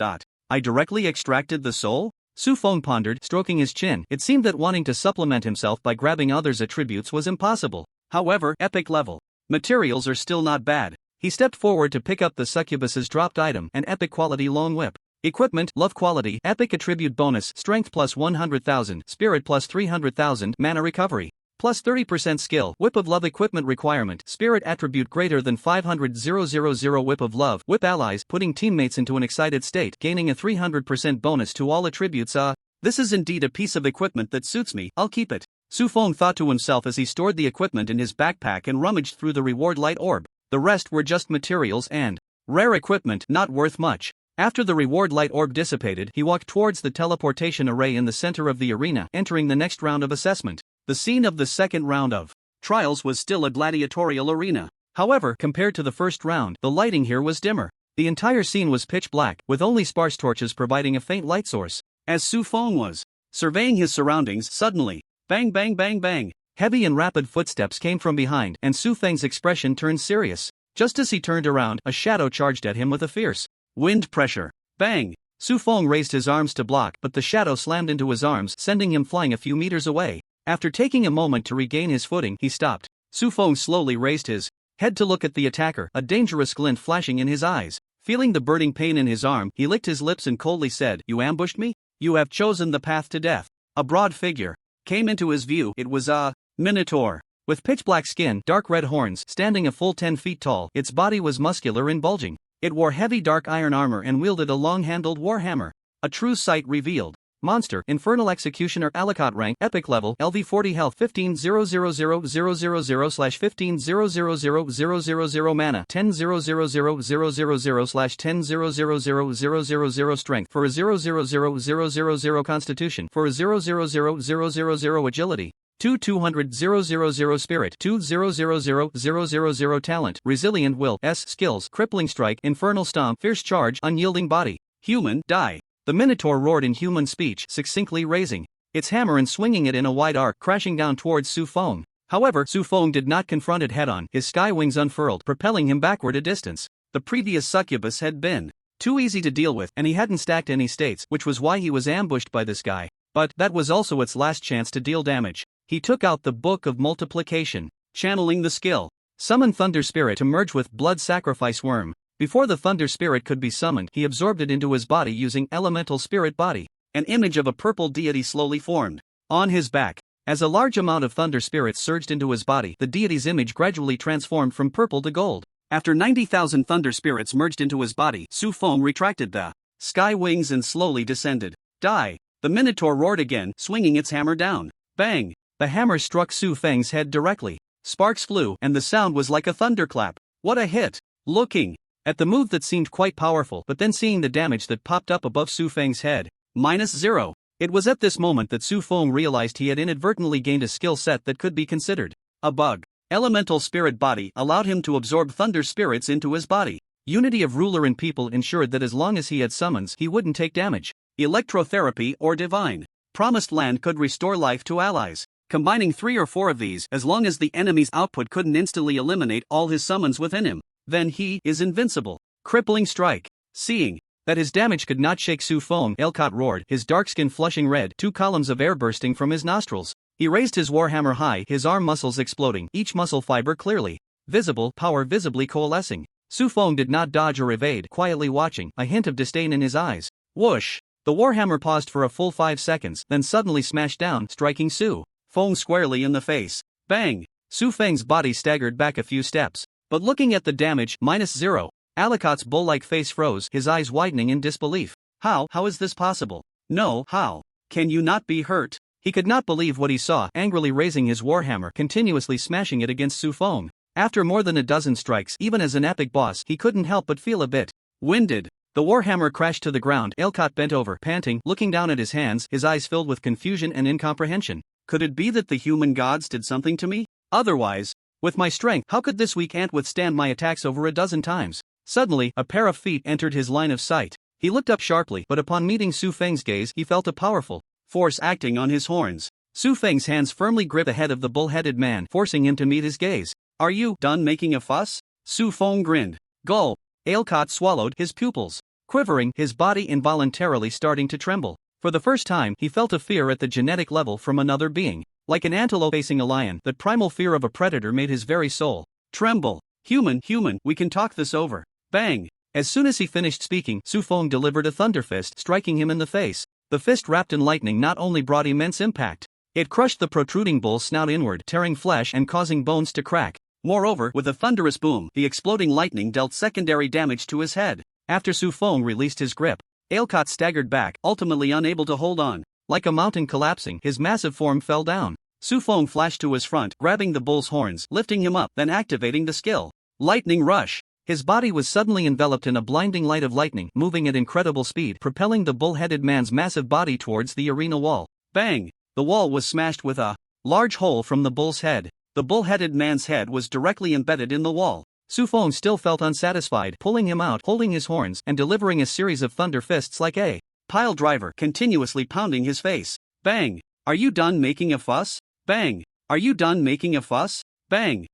I directly extracted the soul? Su Feng pondered, stroking his chin. It seemed that wanting to supplement himself by grabbing others' attributes was impossible. However, epic level materials are still not bad. He stepped forward to pick up the succubus's dropped item, an epic quality long whip. Equipment, love quality, epic attribute bonus, strength plus 100,000, spirit plus 300,000, mana recovery, plus 30% skill, whip of love equipment requirement, spirit attribute greater than 500,000 whip of love, whip allies, putting teammates into an excited state, gaining a 300% bonus to all attributes. This is indeed a piece of equipment that suits me, I'll keep it. Su Feng thought to himself as he stored the equipment in his backpack and rummaged through the reward light orb. The rest were just materials and rare equipment, not worth much. After the reward light orb dissipated, he walked towards the teleportation array in the center of the arena, entering the next round of assessment. The scene of the second round of trials was still a gladiatorial arena. However, compared to the first round, the lighting here was dimmer. The entire scene was pitch black, with only sparse torches providing a faint light source. As Su Feng was surveying his surroundings, suddenly, bang bang bang bang, heavy and rapid footsteps came from behind, and Su Feng's expression turned serious. Just as he turned around, a shadow charged at him with a fierce wind pressure. Bang! Su Feng raised his arms to block, but the shadow slammed into his arms, sending him flying a few meters away. After taking a moment to regain his footing, he stopped. Su Feng slowly raised his head to look at the attacker, a dangerous glint flashing in his eyes. Feeling the burning pain in his arm, he licked his lips and coldly said, "You ambushed me? You have chosen the path to death." A broad figure came into his view. It was a minotaur, with pitch-black skin, dark red horns, standing a full 10 feet tall. Its body was muscular and bulging. It wore heavy dark iron armor and wielded a long-handled warhammer. A true sight revealed. Monster, Infernal Executioner, Alicot rank, epic level, LV 40 health, 15,000,000,000,000 mana, 10,000,000,000/10,000,000 strength, for a 0,000,000 constitution, for a 0,000,000 agility, 2,200,000 spirit, 2,000,000 talent, resilient will, S skills, crippling strike, infernal stomp, fierce charge, unyielding body, human, die. The Minotaur roared in human speech, succinctly raising its hammer and swinging it in a wide arc, crashing down towards Su Feng. However, Su Feng did not confront it head-on, his sky wings unfurled, propelling him backward a distance. The previous succubus had been too easy to deal with, and he hadn't stacked any states, which was why he was ambushed by this guy. But that was also its last chance to deal damage. He took out the Book of Multiplication, channeling the skill. Summon Thunder Spirit to merge with Blood Sacrifice Worm. Before the Thunder Spirit could be summoned, he absorbed it into his body using Elemental Spirit Body. An image of a purple deity slowly formed on his back. As a large amount of Thunder Spirits surged into his body, the deity's image gradually transformed from purple to gold. After 90,000 Thunder Spirits merged into his body, Su Feng retracted the sky wings and slowly descended. Die! The Minotaur roared again, swinging its hammer down. Bang! The hammer struck Su Feng's head directly. Sparks flew, and the sound was like a thunderclap. What a hit! Looking at the move that seemed quite powerful, but then seeing the damage that popped up above Su Feng's head, -0. It was at this moment that Su Feng realized he had inadvertently gained a skill set that could be considered a bug. Elemental Spirit Body allowed him to absorb Thunder Spirits into his body. Unity of Ruler and People ensured that as long as he had summons, he wouldn't take damage. Electrotherapy or Divine Promised Land could restore life to allies. Combining 3 or 4 of these, as long as the enemy's output couldn't instantly eliminate all his summons within him, then he is invincible. Crippling Strike. Seeing that his damage could not shake Su Feng, Elcott roared, his dark skin flushing red, 2 columns of air bursting from his nostrils. He raised his warhammer high, his arm muscles exploding, each muscle fiber clearly visible power visibly coalescing. Su Feng did not dodge or evade, quietly watching, a hint of disdain in his eyes. Whoosh! The warhammer paused for a full 5 seconds, then suddenly smashed down, striking Su Feng squarely in the face. Bang! Su Feng's body staggered back a few steps. But looking at the damage, -0, Alicott's bull-like face froze, his eyes widening in disbelief. How is this possible? No, how? Can you not be hurt? He could not believe what he saw, angrily raising his warhammer, continuously smashing it against Su Feng. After more than a dozen strikes, even as an epic boss, he couldn't help but feel a bit winded. The warhammer crashed to the ground. Alicott bent over, panting, looking down at his hands, his eyes filled with confusion and incomprehension. Could it be that the human gods did something to me? Otherwise, with my strength, how could this weak ant withstand my attacks over a dozen times? Suddenly, a pair of feet entered his line of sight. He looked up sharply, but upon meeting Su Feng's gaze, he felt a powerful force acting on his horns. Su Feng's hands firmly gripped the head of the bull-headed man, forcing him to meet his gaze. Are you done making a fuss? Su Feng grinned. Gulp. Alicott swallowed, his pupils quivering, his body involuntarily starting to tremble. For the first time, he felt a fear at the genetic level from another being. Like an antelope facing a lion, that primal fear of a predator made his very soul tremble. Human, we can talk this over. Bang! As soon as he finished speaking, Su Feng delivered a thunder fist, striking him in the face. The fist wrapped in lightning not only brought immense impact, it crushed the protruding bull's snout inward, tearing flesh and causing bones to crack. Moreover, with a thunderous boom, the exploding lightning dealt secondary damage to his head. After Su Feng released his grip, Alicott staggered back, ultimately unable to hold on. Like a mountain collapsing, his massive form fell down. Su Feng flashed to his front, grabbing the bull's horns, lifting him up, then activating the skill Lightning Rush. His body was suddenly enveloped in a blinding light of lightning, moving at incredible speed, propelling the bull-headed man's massive body towards the arena wall. Bang! The wall was smashed with a large hole from the bull's head. The bull-headed man's head was directly embedded in the wall. Su Feng still felt unsatisfied, pulling him out, holding his horns, and delivering a series of thunder fists like a pile driver, continuously pounding his face. Bang! Are you done making a fuss? Bang! Are you done making a fuss? Bang!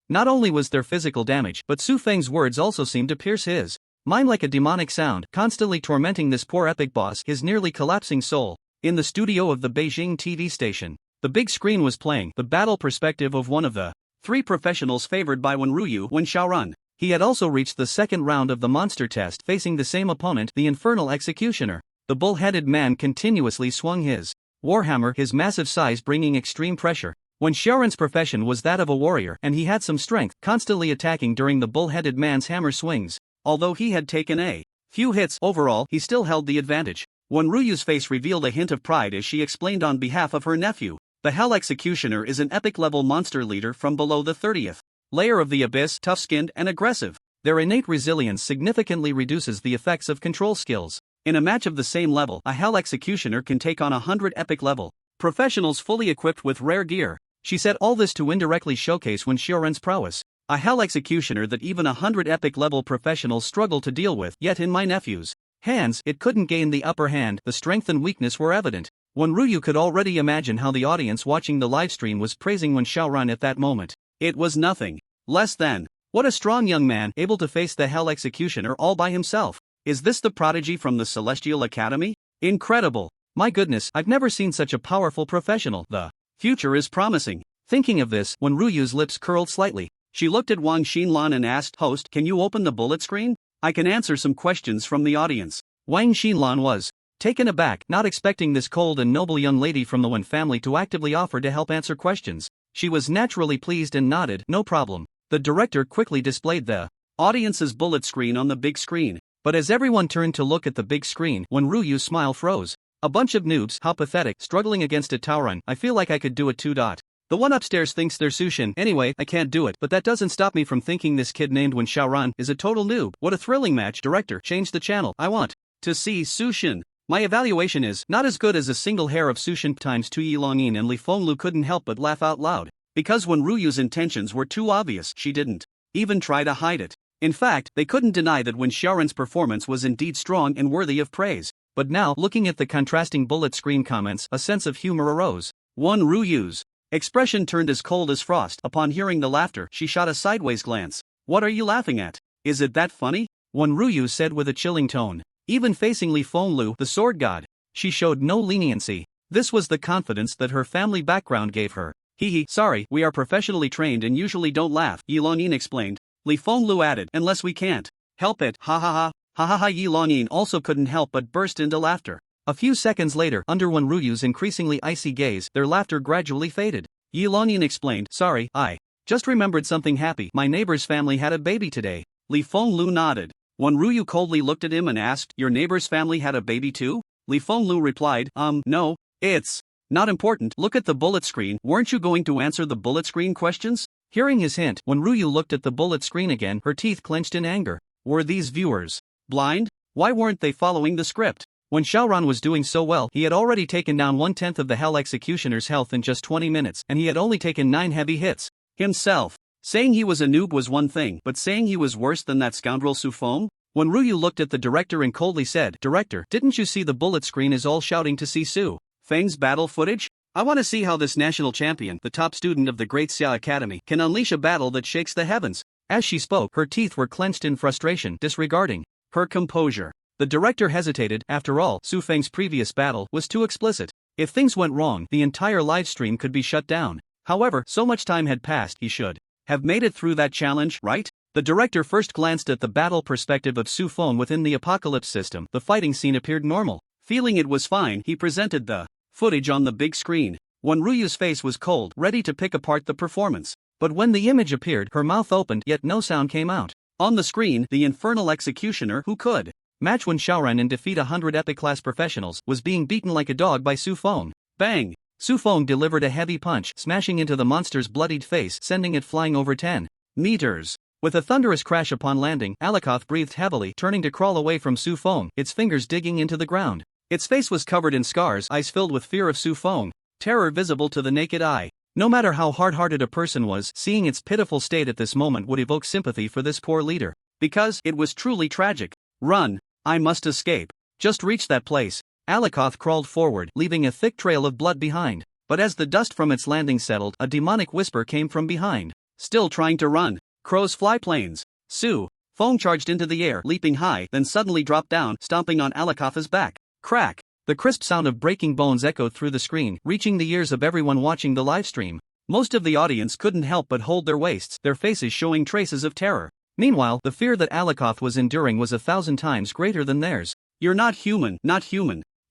Not only was there physical damage, but Su Feng's words also seemed to pierce his mind like a demonic sound, constantly tormenting this poor epic boss, his nearly collapsing soul. In the studio of the Beijing TV station, the big screen was playing the battle perspective of one of the 3 professionals favored by Wenryu Wen Xiaoran. He had also reached the second round of the monster test, facing the same opponent, the infernal executioner. The bull-headed man continuously swung his warhammer, his massive size bringing extreme pressure. Wen Xiaoran's profession was that of a warrior, and he had some strength, constantly attacking during the bull-headed man's hammer swings. Although he had taken a few hits, overall, he still held the advantage. Wenryu's face revealed a hint of pride as she explained on behalf of her nephew. The Hell Executioner is an epic-level monster leader from below the 30th layer of the abyss, tough-skinned and aggressive. Their innate resilience significantly reduces the effects of control skills. In a match of the same level, a Hell Executioner can take on 100 epic-level professionals fully equipped with rare gear. She said all this to indirectly showcase Wen Xiaoran's prowess. A Hell Executioner that even 100 epic-level professionals struggle to deal with, yet in my nephew's hands, it couldn't gain the upper hand. The strength and weakness were evident. Wenryu could already imagine how the audience watching the livestream was praising Wen Xiaoran at that moment. It was nothing less than, what a strong young man, able to face the Hell Executioner all by himself. Is this the prodigy from the Celestial Academy? Incredible. My goodness, I've never seen such a powerful professional. The future is promising. Thinking of this, Wenryu's lips curled slightly. She looked at Wang Xinlan and asked, Host, can you open the bullet screen? I can answer some questions from the audience. Wang Xinlan was taken aback, not expecting this cold and noble young lady from the Wen family to actively offer to help answer questions. She was naturally pleased and nodded, no problem. The director quickly displayed the audience's bullet screen on the big screen. But as everyone turned to look at the big screen, Wenryu's smile froze. A bunch of noobs, how pathetic, struggling against a Tauren. I feel like I could do it too. The one upstairs thinks they're Sushin. Anyway, I can't do it, but that doesn't stop me from thinking this kid named Wen Xiaoran is a total noob. What a thrilling match. Director, change the channel. I want to see Sushin. My evaluation is not as good as a single hair of Sushin times 2. Yi Longyin and Li Fenglu couldn't help but laugh out loud. Because Wenryu's intentions were too obvious, she didn't even try to hide it. In fact, they couldn't deny that Wen Xiaoran's performance was indeed strong and worthy of praise. But now, looking at the contrasting bullet screen comments, a sense of humor arose. Wenryu's expression turned as cold as frost. Upon hearing the laughter, she shot a sideways glance. What are you laughing at? Is it that funny? Wenryu said with a chilling tone. Even facing Li Fenglu, the sword god, she showed no leniency. This was the confidence that her family background gave her. Hee, sorry, we are professionally trained and usually don't laugh, Yi Longyin explained. Li Fenglu added, unless we can't help it, ha ha ha. Ha ha ha. Yi Longyin also couldn't help but burst into laughter. A few seconds later, under Wenruyu's increasingly icy gaze, their laughter gradually faded. Yi Longyin explained, sorry, I just remembered something happy. My neighbor's family had a baby today. Li Fenglu nodded. Wenruyu coldly looked at him and asked, your neighbor's family had a baby too? Li Fenglu replied, no, it's not important. Look at the bullet screen. Weren't you going to answer the bullet screen questions? Hearing his hint, Wenruyu looked at the bullet screen again, her teeth clenched in anger. Were these viewers blind? Why weren't they following the script? When Xiaoran was doing so well, he had already taken down 1/10 of the Hell Executioner's health in just 20 minutes, and he had only taken 9 heavy hits himself. Saying he was a noob was one thing, but saying he was worse than that scoundrel Su Feng? When Ryu looked at the director and coldly said, Director, didn't you see the bullet screen is all shouting to see Su Feng's battle footage? I want to see how this national champion, the top student of the Great Xia Academy, can unleash a battle that shakes the heavens. As she spoke, her teeth were clenched in frustration, disregarding her composure. The director hesitated. After all, Su Feng's previous battle was too explicit. If things went wrong, the entire livestream could be shut down. However, so much time had passed, he should have made it through that challenge, right? The director first glanced at the battle perspective of Su Feng within the Apocalypse system. The fighting scene appeared normal. Feeling it was fine, he presented the footage on the big screen. When Ryu's face was cold, ready to pick apart the performance. But when the image appeared, her mouth opened, yet no sound came out. On the screen, the infernal executioner who could match Wen Xiaoran and defeat 100 epic-class professionals was being beaten like a dog by Su Feng. Bang! Su Feng delivered a heavy punch, smashing into the monster's bloodied face, sending it flying over 10 meters. With a thunderous crash upon landing, Alakoth breathed heavily, turning to crawl away from Su Feng, its fingers digging into the ground. Its face was covered in scars, eyes filled with fear of Su Feng, terror visible to the naked eye. No matter how hard-hearted a person was, seeing its pitiful state at this moment would evoke sympathy for this poor leader. Because it was truly tragic. Run! I must escape. Just reach that place. Alakoth crawled forward, leaving a thick trail of blood behind. But as the dust from its landing settled, a demonic whisper came from behind. Still trying to run. Crows fly planes. Su Feng charged into the air, leaping high, then suddenly dropped down, stomping on Alakoth's back. Crack! The crisp sound of breaking bones echoed through the screen, reaching the ears of everyone watching the livestream. Most of the audience couldn't help but hold their waists, their faces showing traces of terror. Meanwhile, the fear that Alakoth was enduring was 1,000 times greater than theirs. You're not human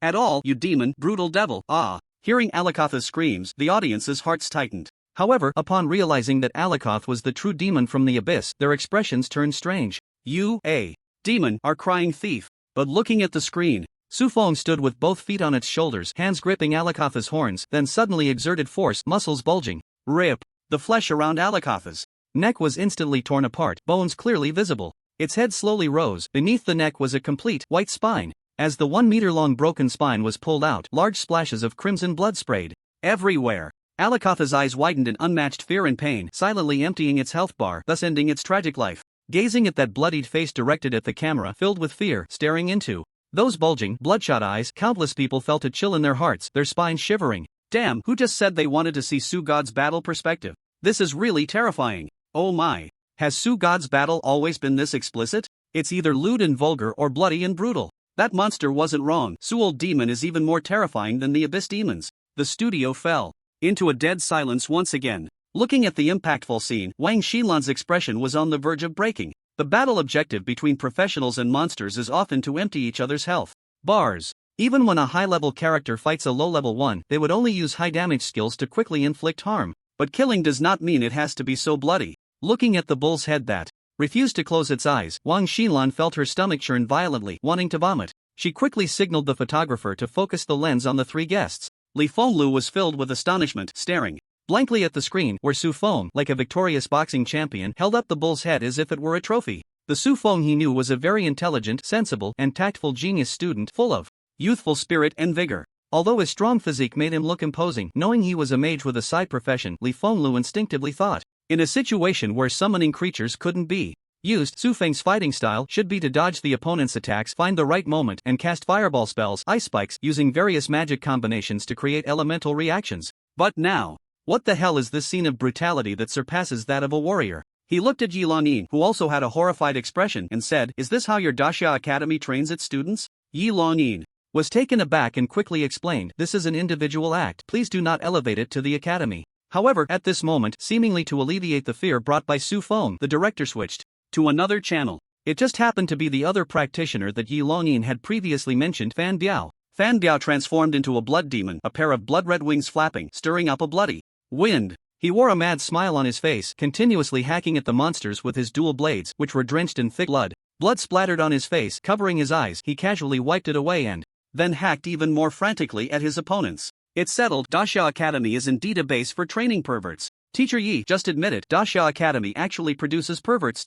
at all, you demon, brutal devil, ah. Hearing Alakoth's screams, the audience's hearts tightened. However, upon realizing that Alakoth was the true demon from the abyss, their expressions turned strange. You, a demon, are crying thief. But looking at the screen, Su Feng stood with both feet on its shoulders, hands gripping Alakoth's horns, then suddenly exerted force, muscles bulging. Rip! The flesh around Alakoth's neck was instantly torn apart, bones clearly visible. Its head slowly rose. Beneath the neck was a complete, white spine. As the 1-meter-long broken spine was pulled out, large splashes of crimson blood sprayed everywhere. Alakoth's eyes widened in unmatched fear and pain, silently emptying its health bar, thus ending its tragic life. Gazing at that bloodied face directed at the camera, filled with fear, staring into those bulging, bloodshot eyes, countless people felt a chill in their hearts, their spines shivering. Damn, who just said they wanted to see Su God's battle perspective? This is really terrifying. Oh my. Has Su God's battle always been this explicit? It's either lewd and vulgar or bloody and brutal. That monster wasn't wrong. Su Old Demon is even more terrifying than the Abyss Demons. The studio fell into a dead silence once again. Looking at the impactful scene, Wang Xilan's expression was on the verge of breaking. The battle objective between professionals and monsters is often to empty each other's health bars. Even when a high-level character fights a low-level one, they would only use high-damage skills to quickly inflict harm. But killing does not mean it has to be so bloody. Looking at the bull's head that refused to close its eyes, Wang Xilan felt her stomach churn violently, wanting to vomit. She quickly signaled the photographer to focus the lens on the 3 guests. Li Fenglu was filled with astonishment, staring blankly at the screen, where Su Feng, like a victorious boxing champion, held up the bull's head as if it were a trophy. The Su Feng he knew was a very intelligent, sensible, and tactful genius student, full of youthful spirit and vigor. Although his strong physique made him look imposing, knowing he was a mage with a side profession, Li Fenglu instinctively thought, in a situation where summoning creatures couldn't be used, Su Feng's fighting style should be to dodge the opponent's attacks, find the right moment, and cast fireball spells, ice spikes, using various magic combinations to create elemental reactions. But now, what the hell is this scene of brutality that surpasses that of a warrior? He looked at Yi Longyin, who also had a horrified expression, and said, Is this how your Daxia Academy trains its students? Yi Longyin was taken aback and quickly explained, This is an individual act, please do not elevate it to the academy. However, at this moment, seemingly to alleviate the fear brought by Su Feng, the director switched to another channel. It just happened to be the other practitioner that Yi Longyin had previously mentioned, Fan Biao. Fan Biao transformed into a blood demon, a pair of blood-red wings flapping, stirring up a bloody wind. He wore a mad smile on his face, continuously hacking at the monsters with his dual blades, which were drenched in thick blood. Blood splattered on his face, covering his eyes. He casually wiped it away and then hacked even more frantically at his opponents. It's settled, Daxia Academy is indeed a base for training perverts. Teacher Yi just admitted Daxia Academy actually produces perverts.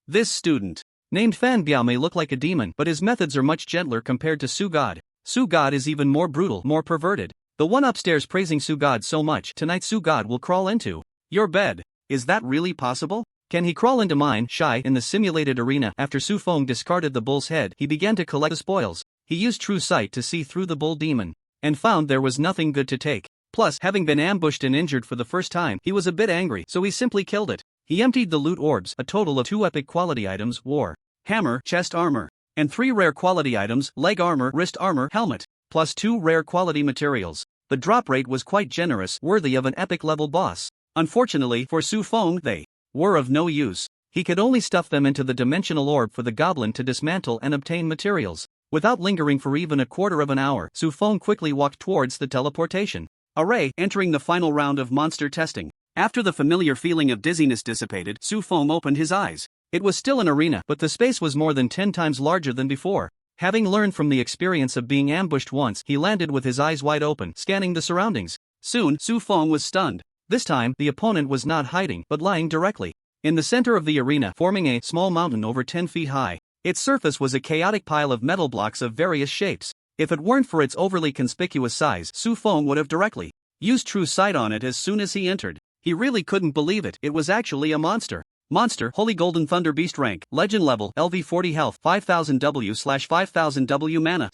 This student, named Fan Biao, may look like a demon, but his methods are much gentler compared to Su God. Su God is even more brutal, more perverted. The one upstairs praising Su God so much, tonight Su God will crawl into your bed. Is that really possible? Can he crawl into mine? Shy in the simulated arena. After Su Feng discarded the bull's head, he began to collect the spoils. He used true sight to see through the bull demon and found there was nothing good to take. Plus, having been ambushed and injured for the first time, he was a bit angry, so he simply killed it. He emptied the loot orbs, a total of 2 epic quality items, war hammer, chest armor, and 3 rare quality items, leg armor, wrist armor, helmet, plus 2 rare quality materials. The drop rate was quite generous, worthy of an epic level boss. Unfortunately for Su Feng, they were of no use. He could only stuff them into the dimensional orb for the goblin to dismantle and obtain materials. Without lingering for even a quarter of an hour, Su Feng quickly walked towards the teleportation array, entering the final round of monster testing. After the familiar feeling of dizziness dissipated, Su Feng opened his eyes. It was still an arena, but the space was more than 10 times larger than before. Having learned from the experience of being ambushed once, he landed with his eyes wide open, scanning the surroundings. Soon, Su Feng was stunned. This time, the opponent was not hiding, but lying directly in the center of the arena, forming a small mountain over 10 feet high. Its surface was a chaotic pile of metal blocks of various shapes. If it weren't for its overly conspicuous size, Su Feng would have directly used true sight on it as soon as he entered. He really couldn't believe it. It was actually a monster. Monster, Holy Golden Thunder Beast rank, Legend level, LV 40 health, 5000 W/5000 W mana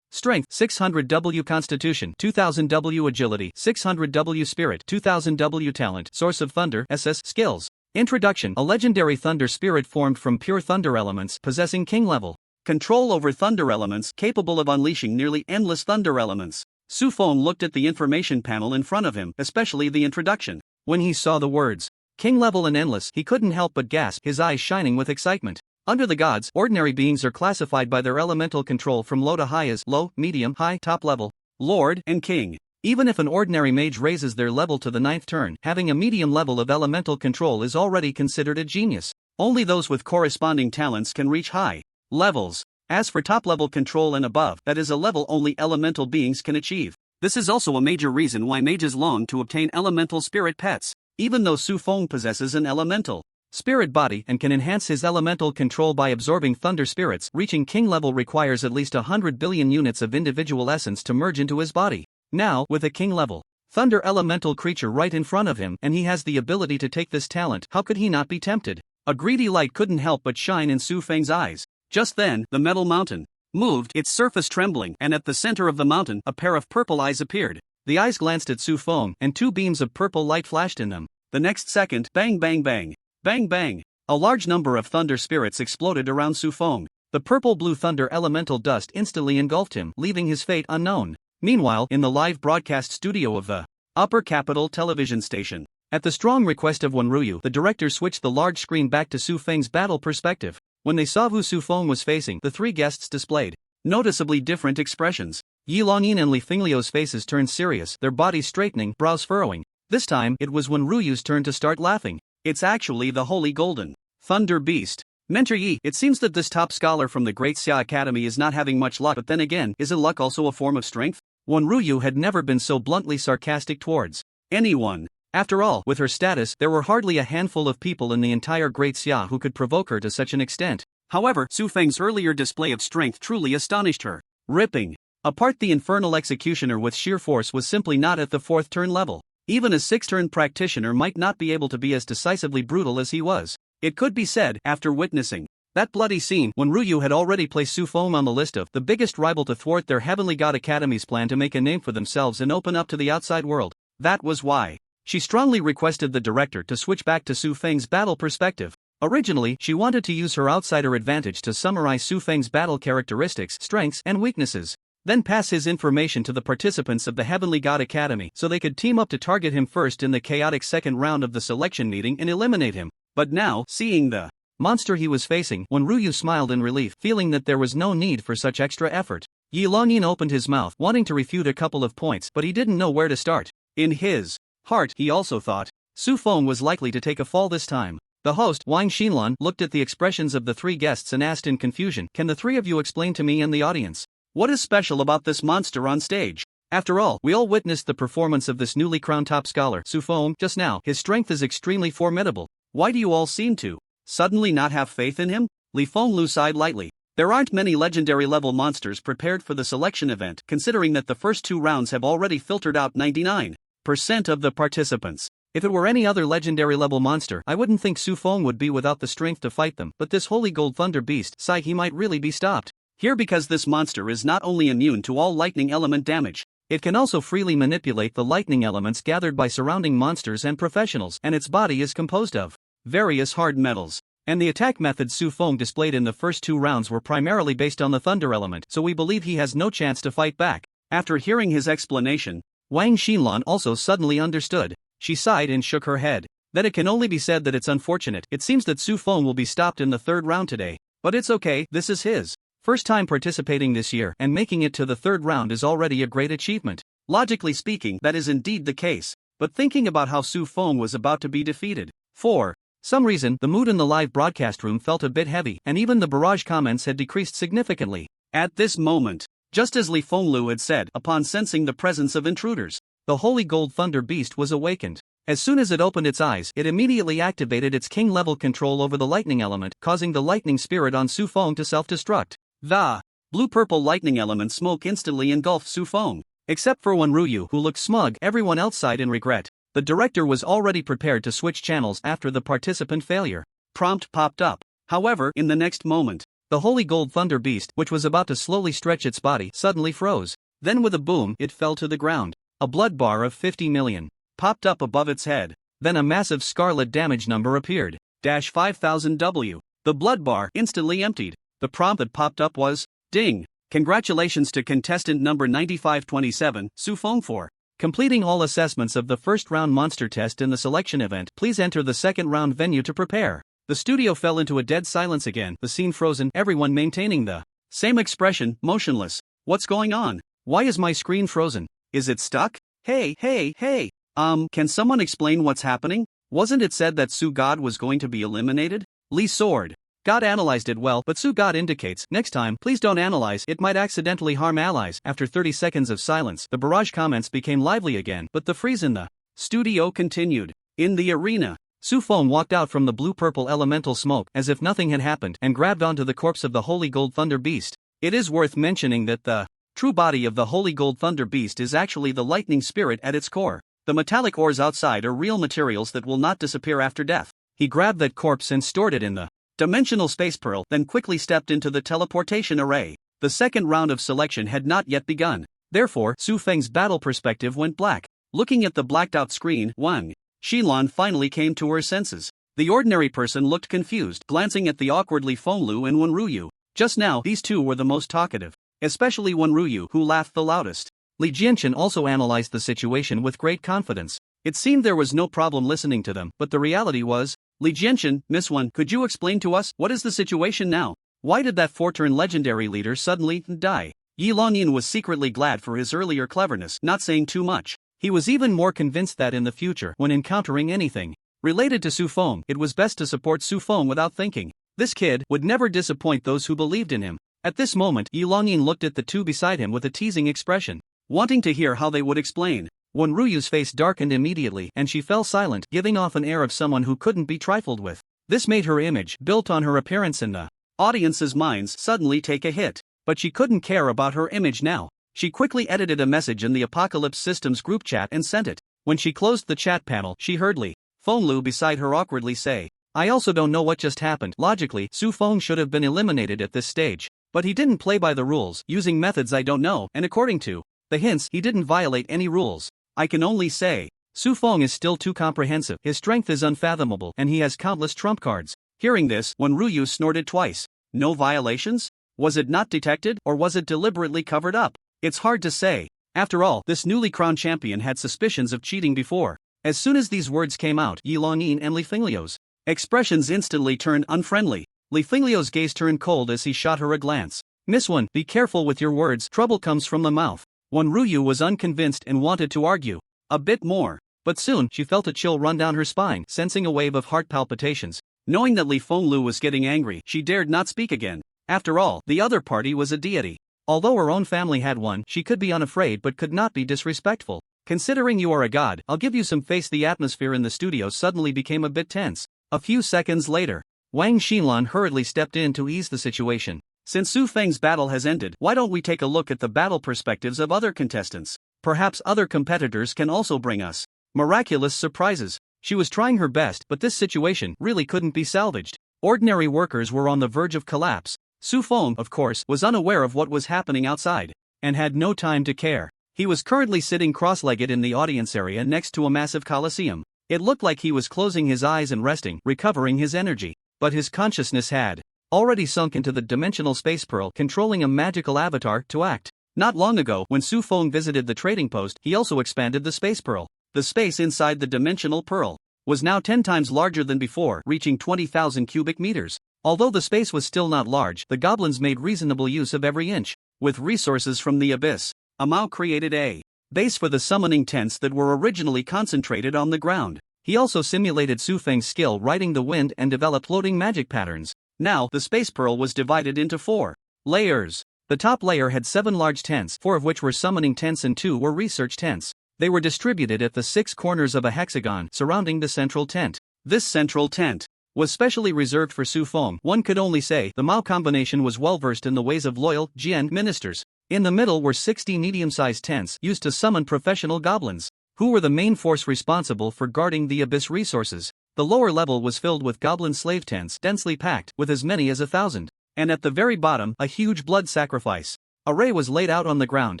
Strength, 600 W Constitution, 2000 W Agility, 600 W Spirit, 2000 W Talent, Source of Thunder, SS, Skills. Introduction, a legendary thunder spirit formed from pure thunder elements, possessing king level control over thunder elements, capable of unleashing nearly endless thunder elements. Su Feng looked at the information panel in front of him, especially the introduction. When he saw the words king level and endless, he couldn't help but gasp, his eyes shining with excitement. Under the gods, ordinary beings are classified by their elemental control from low to high as low, medium, high, top level, lord, and king. Even if an ordinary mage raises their level to the 9th turn, having a medium level of elemental control is already considered a genius. Only those with corresponding talents can reach high levels. As for top level control and above, that is a level only elemental beings can achieve. This is also a major reason why mages long to obtain elemental spirit pets. Even though Su Feng possesses an elemental spirit body and can enhance his elemental control by absorbing thunder spirits, reaching king level requires at least 100 billion units of individual essence to merge into his body. Now, with a king level thunder elemental creature right in front of him, and he has the ability to take this talent, how could he not be tempted? A greedy light couldn't help but shine in Su Feng's eyes. Just then, the metal mountain moved, its surface trembling, and at the center of the mountain, a pair of purple eyes appeared. The eyes glanced at Su Feng, and 2 beams of purple light flashed in them. The next second, bang bang bang, bang bang, a large number of thunder spirits exploded around Su Feng. The purple-blue thunder elemental dust instantly engulfed him, leaving his fate unknown. Meanwhile, in the live broadcast studio of the Upper Capital television station, at the strong request of Wenruyu, the director switched the large screen back to Su Feng's battle perspective. When they saw who Su Feng was facing, the 3 guests displayed noticeably different expressions. Yi Longyin and Li Fengliu's faces turned serious, their bodies straightening, brows furrowing. This time, it was Wenruyu's turn to start laughing. It's actually the Holy Golden Thunder Beast. Mentor Yi, it seems that this top scholar from the Great Xia Academy is not having much luck, but then again, isn't luck also a form of strength? Wenruyu had never been so bluntly sarcastic towards anyone. After all, with her status, there were hardly a handful of people in the entire Great Xia who could provoke her to such an extent. However, Su Feng's earlier display of strength truly astonished her. Ripping apart the infernal executioner with sheer force was simply not at the 4th turn level. Even a 6th turn practitioner might not be able to be as decisively brutal as he was. It could be said, after witnessing that bloody scene, Wenruyu had already placed Su Feng on the list of the biggest rival to thwart their Heavenly God Academy's plan to make a name for themselves and open up to the outside world. That was why she strongly requested the director to switch back to Su Feng's battle perspective. Originally, she wanted to use her outsider advantage to summarize Su Feng's battle characteristics, strengths, and weaknesses. then pass his information to the participants of the Heavenly God Academy so they could team up to target him first in the chaotic second round of the selection meeting and eliminate him. But now, seeing the monster he was facing, Wenryu smiled in relief, feeling that there was no need for such extra effort. Yi Longyin opened his mouth, wanting to refute a couple of points, but he didn't know where to start. In his heart, he also thought Su Feng was likely to take a fall this time. The host, Wang Xinlan, looked at the expressions of the three guests and asked in confusion, "Can the three of you explain to me and the audience what is special about this monster on stage? After all, we all witnessed the performance of this newly crowned top scholar, Su Feng, just now. His strength is extremely formidable. Why do you all seem to suddenly not have faith in him?" Li Fenglu sighed lightly. There aren't many legendary level monsters prepared for the selection event, considering that the first 2 rounds have already filtered out 99% of the participants. If it were any other legendary level monster, I wouldn't think Su Feng would be without the strength to fight them, but this holy gold thunder beast, he might really be stopped here because this monster is not only immune to all lightning element damage, it can also freely manipulate the lightning elements gathered by surrounding monsters and professionals, and its body is composed of various hard metals. And the attack methods Su Feng displayed in the first 2 rounds were primarily based on the thunder element, so we believe he has no chance to fight back. After hearing his explanation, Wang Xinlan also suddenly understood. She sighed and shook her head. That it can only be said that it's unfortunate. It seems that Su Feng will be stopped in the 3rd round today. But it's okay, this is his first time participating this year, and making it to the 3rd round is already a great achievement. Logically speaking, that is indeed the case. But thinking about how Su Feng was about to be defeated, for some reason, the mood in the live broadcast room felt a bit heavy, and even the barrage comments had decreased significantly. At this moment, just as Li Fenglu had said, upon sensing the presence of intruders, the holy gold thunder beast was awakened. As soon as it opened its eyes, it immediately activated its king-level control over the lightning element, causing the lightning spirit on Su Feng to self-destruct. The blue-purple lightning element smoke instantly engulfed Su Feng. Except for Wenryu, who looked smug, everyone else sighed in regret. The director was already prepared to switch channels after the participant failure prompt popped up. However, in the next moment, the holy gold thunder beast, which was about to slowly stretch its body, suddenly froze. Then with a boom, it fell to the ground. A blood bar of 50 million popped up above its head. Then a massive scarlet damage number appeared. -5000W. The blood bar instantly emptied. The prompt that popped up was, "Ding! Congratulations to contestant number 9527, Su Feng for completing all assessments of the first round monster test in the selection event. Please enter the second round venue to prepare." The studio fell into a dead silence again, the scene frozen, everyone maintaining the same expression, motionless. What's going on? Why is my screen frozen? Is it stuck? Hey, can someone explain what's happening? Wasn't it said that Su God was going to be eliminated? Lee Sword. God analyzed it well, but Su God indicates, next time, please don't analyze, it might accidentally harm allies. After 30 seconds of silence, the barrage comments became lively again, but the freeze in the studio continued. In the arena, Su Feng walked out from the blue-purple elemental smoke as if nothing had happened and grabbed onto the corpse of the holy gold thunder beast. It is worth mentioning that the true body of the holy gold thunder beast is actually the lightning spirit at its core. The metallic ores outside are real materials that will not disappear after death. He grabbed that corpse and stored it in the dimensional space pearl, then quickly stepped into the teleportation array. The second round of selection had not yet begun. Therefore, Su Feng's battle perspective went black. Looking at the blacked-out screen, Wang Xinlan finally came to her senses. The ordinary person looked confused, glancing at the awkwardly Fenglu and Wenryu. Just now, these two were the most talkative, especially Wenryu, who laughed the loudest. Li Jianchen also analyzed the situation with great confidence. It seemed there was no problem listening to them, but the reality was, Li Jianchen, Miss Wan, could you explain to us, what is the situation now? Why did that 4-turn legendary leader suddenly die? Yi Longyin was secretly glad for his earlier cleverness, not saying too much. He was even more convinced that in the future, when encountering anything related to Su Feng, it was best to support Su Feng without thinking. This kid would never disappoint those who believed in him. At this moment, Yi Longyin looked at the two beside him with a teasing expression, wanting to hear how they would explain. Wenryu's face darkened immediately and she fell silent, giving off an air of someone who couldn't be trifled with. This made her image, built on her appearance in the audience's minds, suddenly take a hit. But she couldn't care about her image now. She quickly edited a message in the Apocalypse Systems group chat and sent it. When she closed the chat panel, she heard Li Fenglu beside her awkwardly say, "I also don't know what just happened. Logically, Su Feng should have been eliminated at this stage. But he didn't play by the rules, using methods I don't know, and according to the hints, he didn't violate any rules. I can only say, Su Feng is still too comprehensive, his strength is unfathomable, and he has countless trump cards." Hearing this, Wenryu snorted twice. No violations? Was it not detected, or was it deliberately covered up? It's hard to say. After all, this newly crowned champion had suspicions of cheating before. As soon as these words came out, Yi Longyin and Li Finglio's expressions instantly turned unfriendly. Li Finglio's gaze turned cold as he shot her a glance. Miss Wan, be careful with your words, trouble comes from the mouth. Wan Ruyu was unconvinced and wanted to argue a bit more. But soon, she felt a chill run down her spine, sensing a wave of heart palpitations. Knowing that Li Fenglu was getting angry, she dared not speak again. After all, the other party was a deity. Although her own family had one, she could be unafraid but could not be disrespectful. Considering you are a god, I'll give you some face. The atmosphere in the studio suddenly became a bit tense. A few seconds later, Wang Xinlan hurriedly stepped in to ease the situation. Since Su Feng's battle has ended, why don't we take a look at the battle perspectives of other contestants? Perhaps other competitors can also bring us miraculous surprises. She was trying her best, but this situation really couldn't be salvaged. Ordinary workers were on the verge of collapse. Su Feng, of course, was unaware of what was happening outside, and had no time to care. He was currently sitting cross-legged in the audience area next to a massive coliseum. It looked like he was closing his eyes and resting, recovering his energy. But his consciousness had already sunk into the dimensional space pearl, controlling a magical avatar to act. Not long ago, when Su Feng visited the trading post, he also expanded the space pearl. The space inside the dimensional pearl was now 10 times larger than before, reaching 20,000 cubic meters. Although the space was still not large, the goblins made reasonable use of every inch. With resources from the abyss, Amao created a base for the summoning tents that were originally concentrated on the ground. He also simulated Su Feng's skill riding the wind and developed floating magic patterns. Now, the space pearl was divided into 4 layers. The top layer had 7 large tents, 4 of which were summoning tents and 2 were research tents. They were distributed at the 6 corners of a hexagon surrounding the central tent. This central tent was specially reserved for Su Feng. One could only say the Mao combination was well versed in the ways of loyal Jian ministers. In the middle were 60 medium-sized tents used to summon professional goblins, who were the main force responsible for guarding the abyss resources. The lower level was filled with goblin slave tents densely packed, with as many as 1,000. And at the very bottom, a huge blood sacrifice array was laid out on the ground.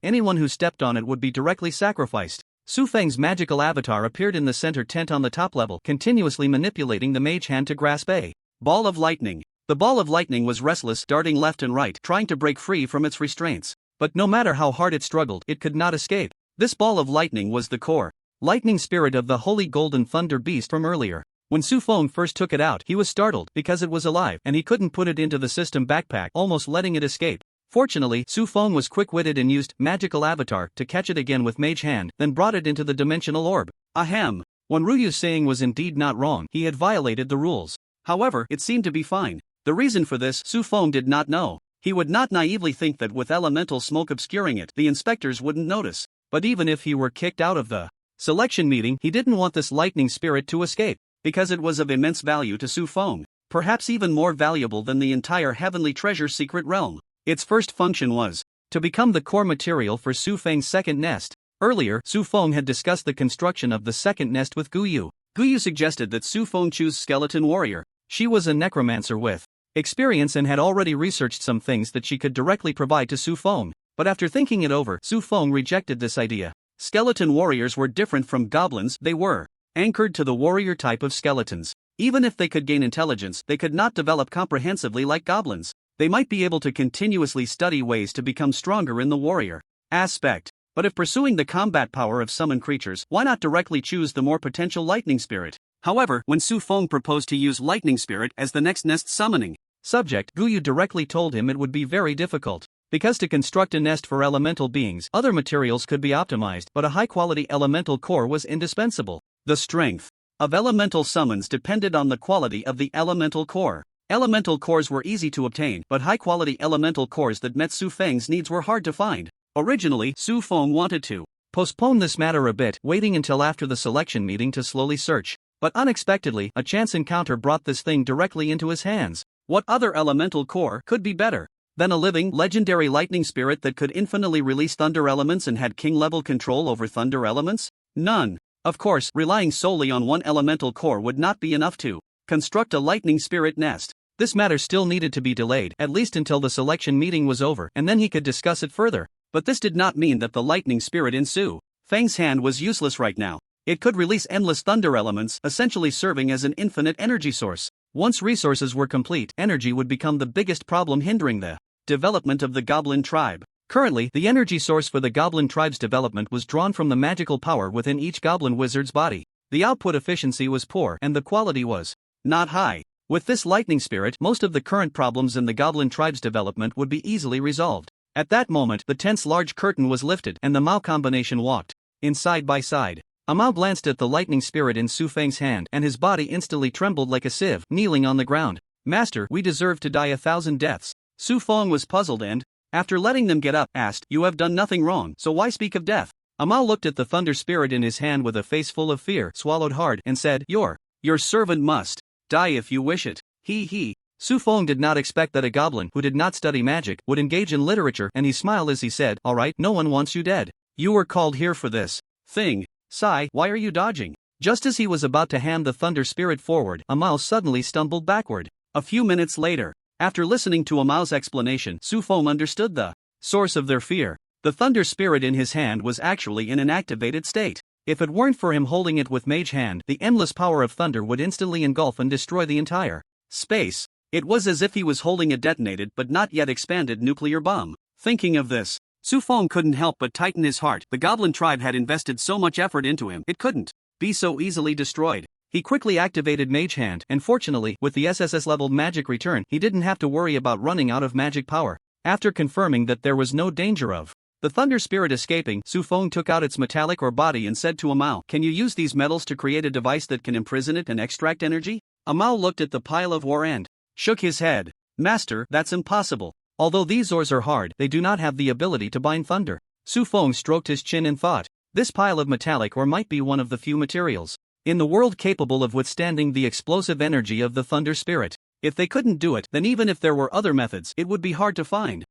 Anyone who stepped on it would be directly sacrificed. Su Feng's magical avatar appeared in the center tent on the top level, continuously manipulating the mage hand to grasp a ball of lightning. The ball of lightning was restless, darting left and right, trying to break free from its restraints. But no matter how hard it struggled, it could not escape. This ball of lightning was the core lightning spirit of the holy golden thunder beast from earlier. When Su Feng first took it out, he was startled because it was alive and he couldn't put it into the system backpack, almost letting it escape. Fortunately, Su Feng was quick-witted and used magical avatar to catch it again with mage hand, then brought it into the dimensional orb. Ahem. Wan Ruyu's saying was indeed not wrong. He had violated the rules. However, it seemed to be fine. The reason for this, Su Feng did not know. He would not naively think that with elemental smoke obscuring it, the inspectors wouldn't notice. But even if he were kicked out of the selection meeting, he didn't want this lightning spirit to escape, because it was of immense value to Su Feng, perhaps even more valuable than the entire heavenly treasure secret realm. Its first function was to become the core material for Su Feng's second nest. Earlier, Su Feng had discussed the construction of the second nest with Guyu. Guyu suggested that Su Feng choose skeleton warrior. She was a necromancer with experience and had already researched some things that she could directly provide to Su Feng. But after thinking it over, Su Feng rejected this idea. Skeleton warriors were different from goblins. They were anchored to the warrior type of skeletons. Even if they could gain intelligence, they could not develop comprehensively like goblins. They might be able to continuously study ways to become stronger in the warrior aspect. But if pursuing the combat power of summon creatures, why not directly choose the more potential lightning spirit? However, when Su Feng proposed to use lightning spirit as the next nest summoning subject, Guyu directly told him it would be very difficult. Because to construct a nest for elemental beings, other materials could be optimized, but a high-quality elemental core was indispensable. The strength of elemental summons depended on the quality of the elemental core. Elemental cores were easy to obtain, but high-quality elemental cores that met Su Feng's needs were hard to find. Originally, Su Feng wanted to postpone this matter a bit, waiting until after the selection meeting to slowly search. But unexpectedly, a chance encounter brought this thing directly into his hands. What other elemental core could be better than a living, legendary lightning spirit that could infinitely release thunder elements and had king-level control over thunder elements? None. Of course, relying solely on one elemental core would not be enough to construct a lightning spirit nest. This matter still needed to be delayed, at least until the selection meeting was over, and then he could discuss it further. But this did not mean that the lightning spirit in Su Feng's hand was useless right now. It could release endless thunder elements, essentially serving as an infinite energy source. Once resources were complete, energy would become the biggest problem hindering the development of the goblin tribe. Currently, the energy source for the goblin tribe's development was drawn from the magical power within each goblin wizard's body. The output efficiency was poor and the quality was not high. With this lightning spirit, most of the current problems in the goblin tribe's development would be easily resolved. At that moment, the tense large curtain was lifted and the Mao combination walked in side by side. Mao glanced at the lightning spirit in Su Feng's hand and his body instantly trembled like a sieve, kneeling on the ground. Master, we deserve to die 1,000 deaths. Su Feng was puzzled and, after letting them get up, asked, you have done nothing wrong, so why speak of death? Mao looked at the thunder spirit in his hand with a face full of fear, swallowed hard, and said, your servant must die if you wish it. He. Su Feng did not expect that a goblin who did not study magic would engage in literature, and he smiled as he said, alright, no one wants you dead. You were called here for this thing. Sai, why are you dodging? Just as he was about to hand the thunder spirit forward, Mao suddenly stumbled backward. A few minutes later, after listening to Mao's explanation, Su Feng understood the source of their fear. The thunder spirit in his hand was actually in an activated state. If it weren't for him holding it with mage hand, the endless power of thunder would instantly engulf and destroy the entire space. It was as if he was holding a detonated but not yet expanded nuclear bomb. Thinking of this, Su Feng couldn't help but tighten his heart. The goblin tribe had invested so much effort into him, it couldn't be so easily destroyed. He quickly activated Mage Hand, and fortunately, with the SSS level magic return, he didn't have to worry about running out of magic power. After confirming that there was no danger of the thunder spirit escaping, Su Feng took out its metallic or body and said to Mao, can you use these metals to create a device that can imprison it and extract energy? Mao looked at the pile of ore and shook his head. Master, that's impossible. Although these ores are hard, they do not have the ability to bind thunder. Su Feng stroked his chin and thought, this pile of metallic ore might be one of the few materials in the world capable of withstanding the explosive energy of the thunder spirit. If they couldn't do it, then even if there were other methods, it would be hard to find.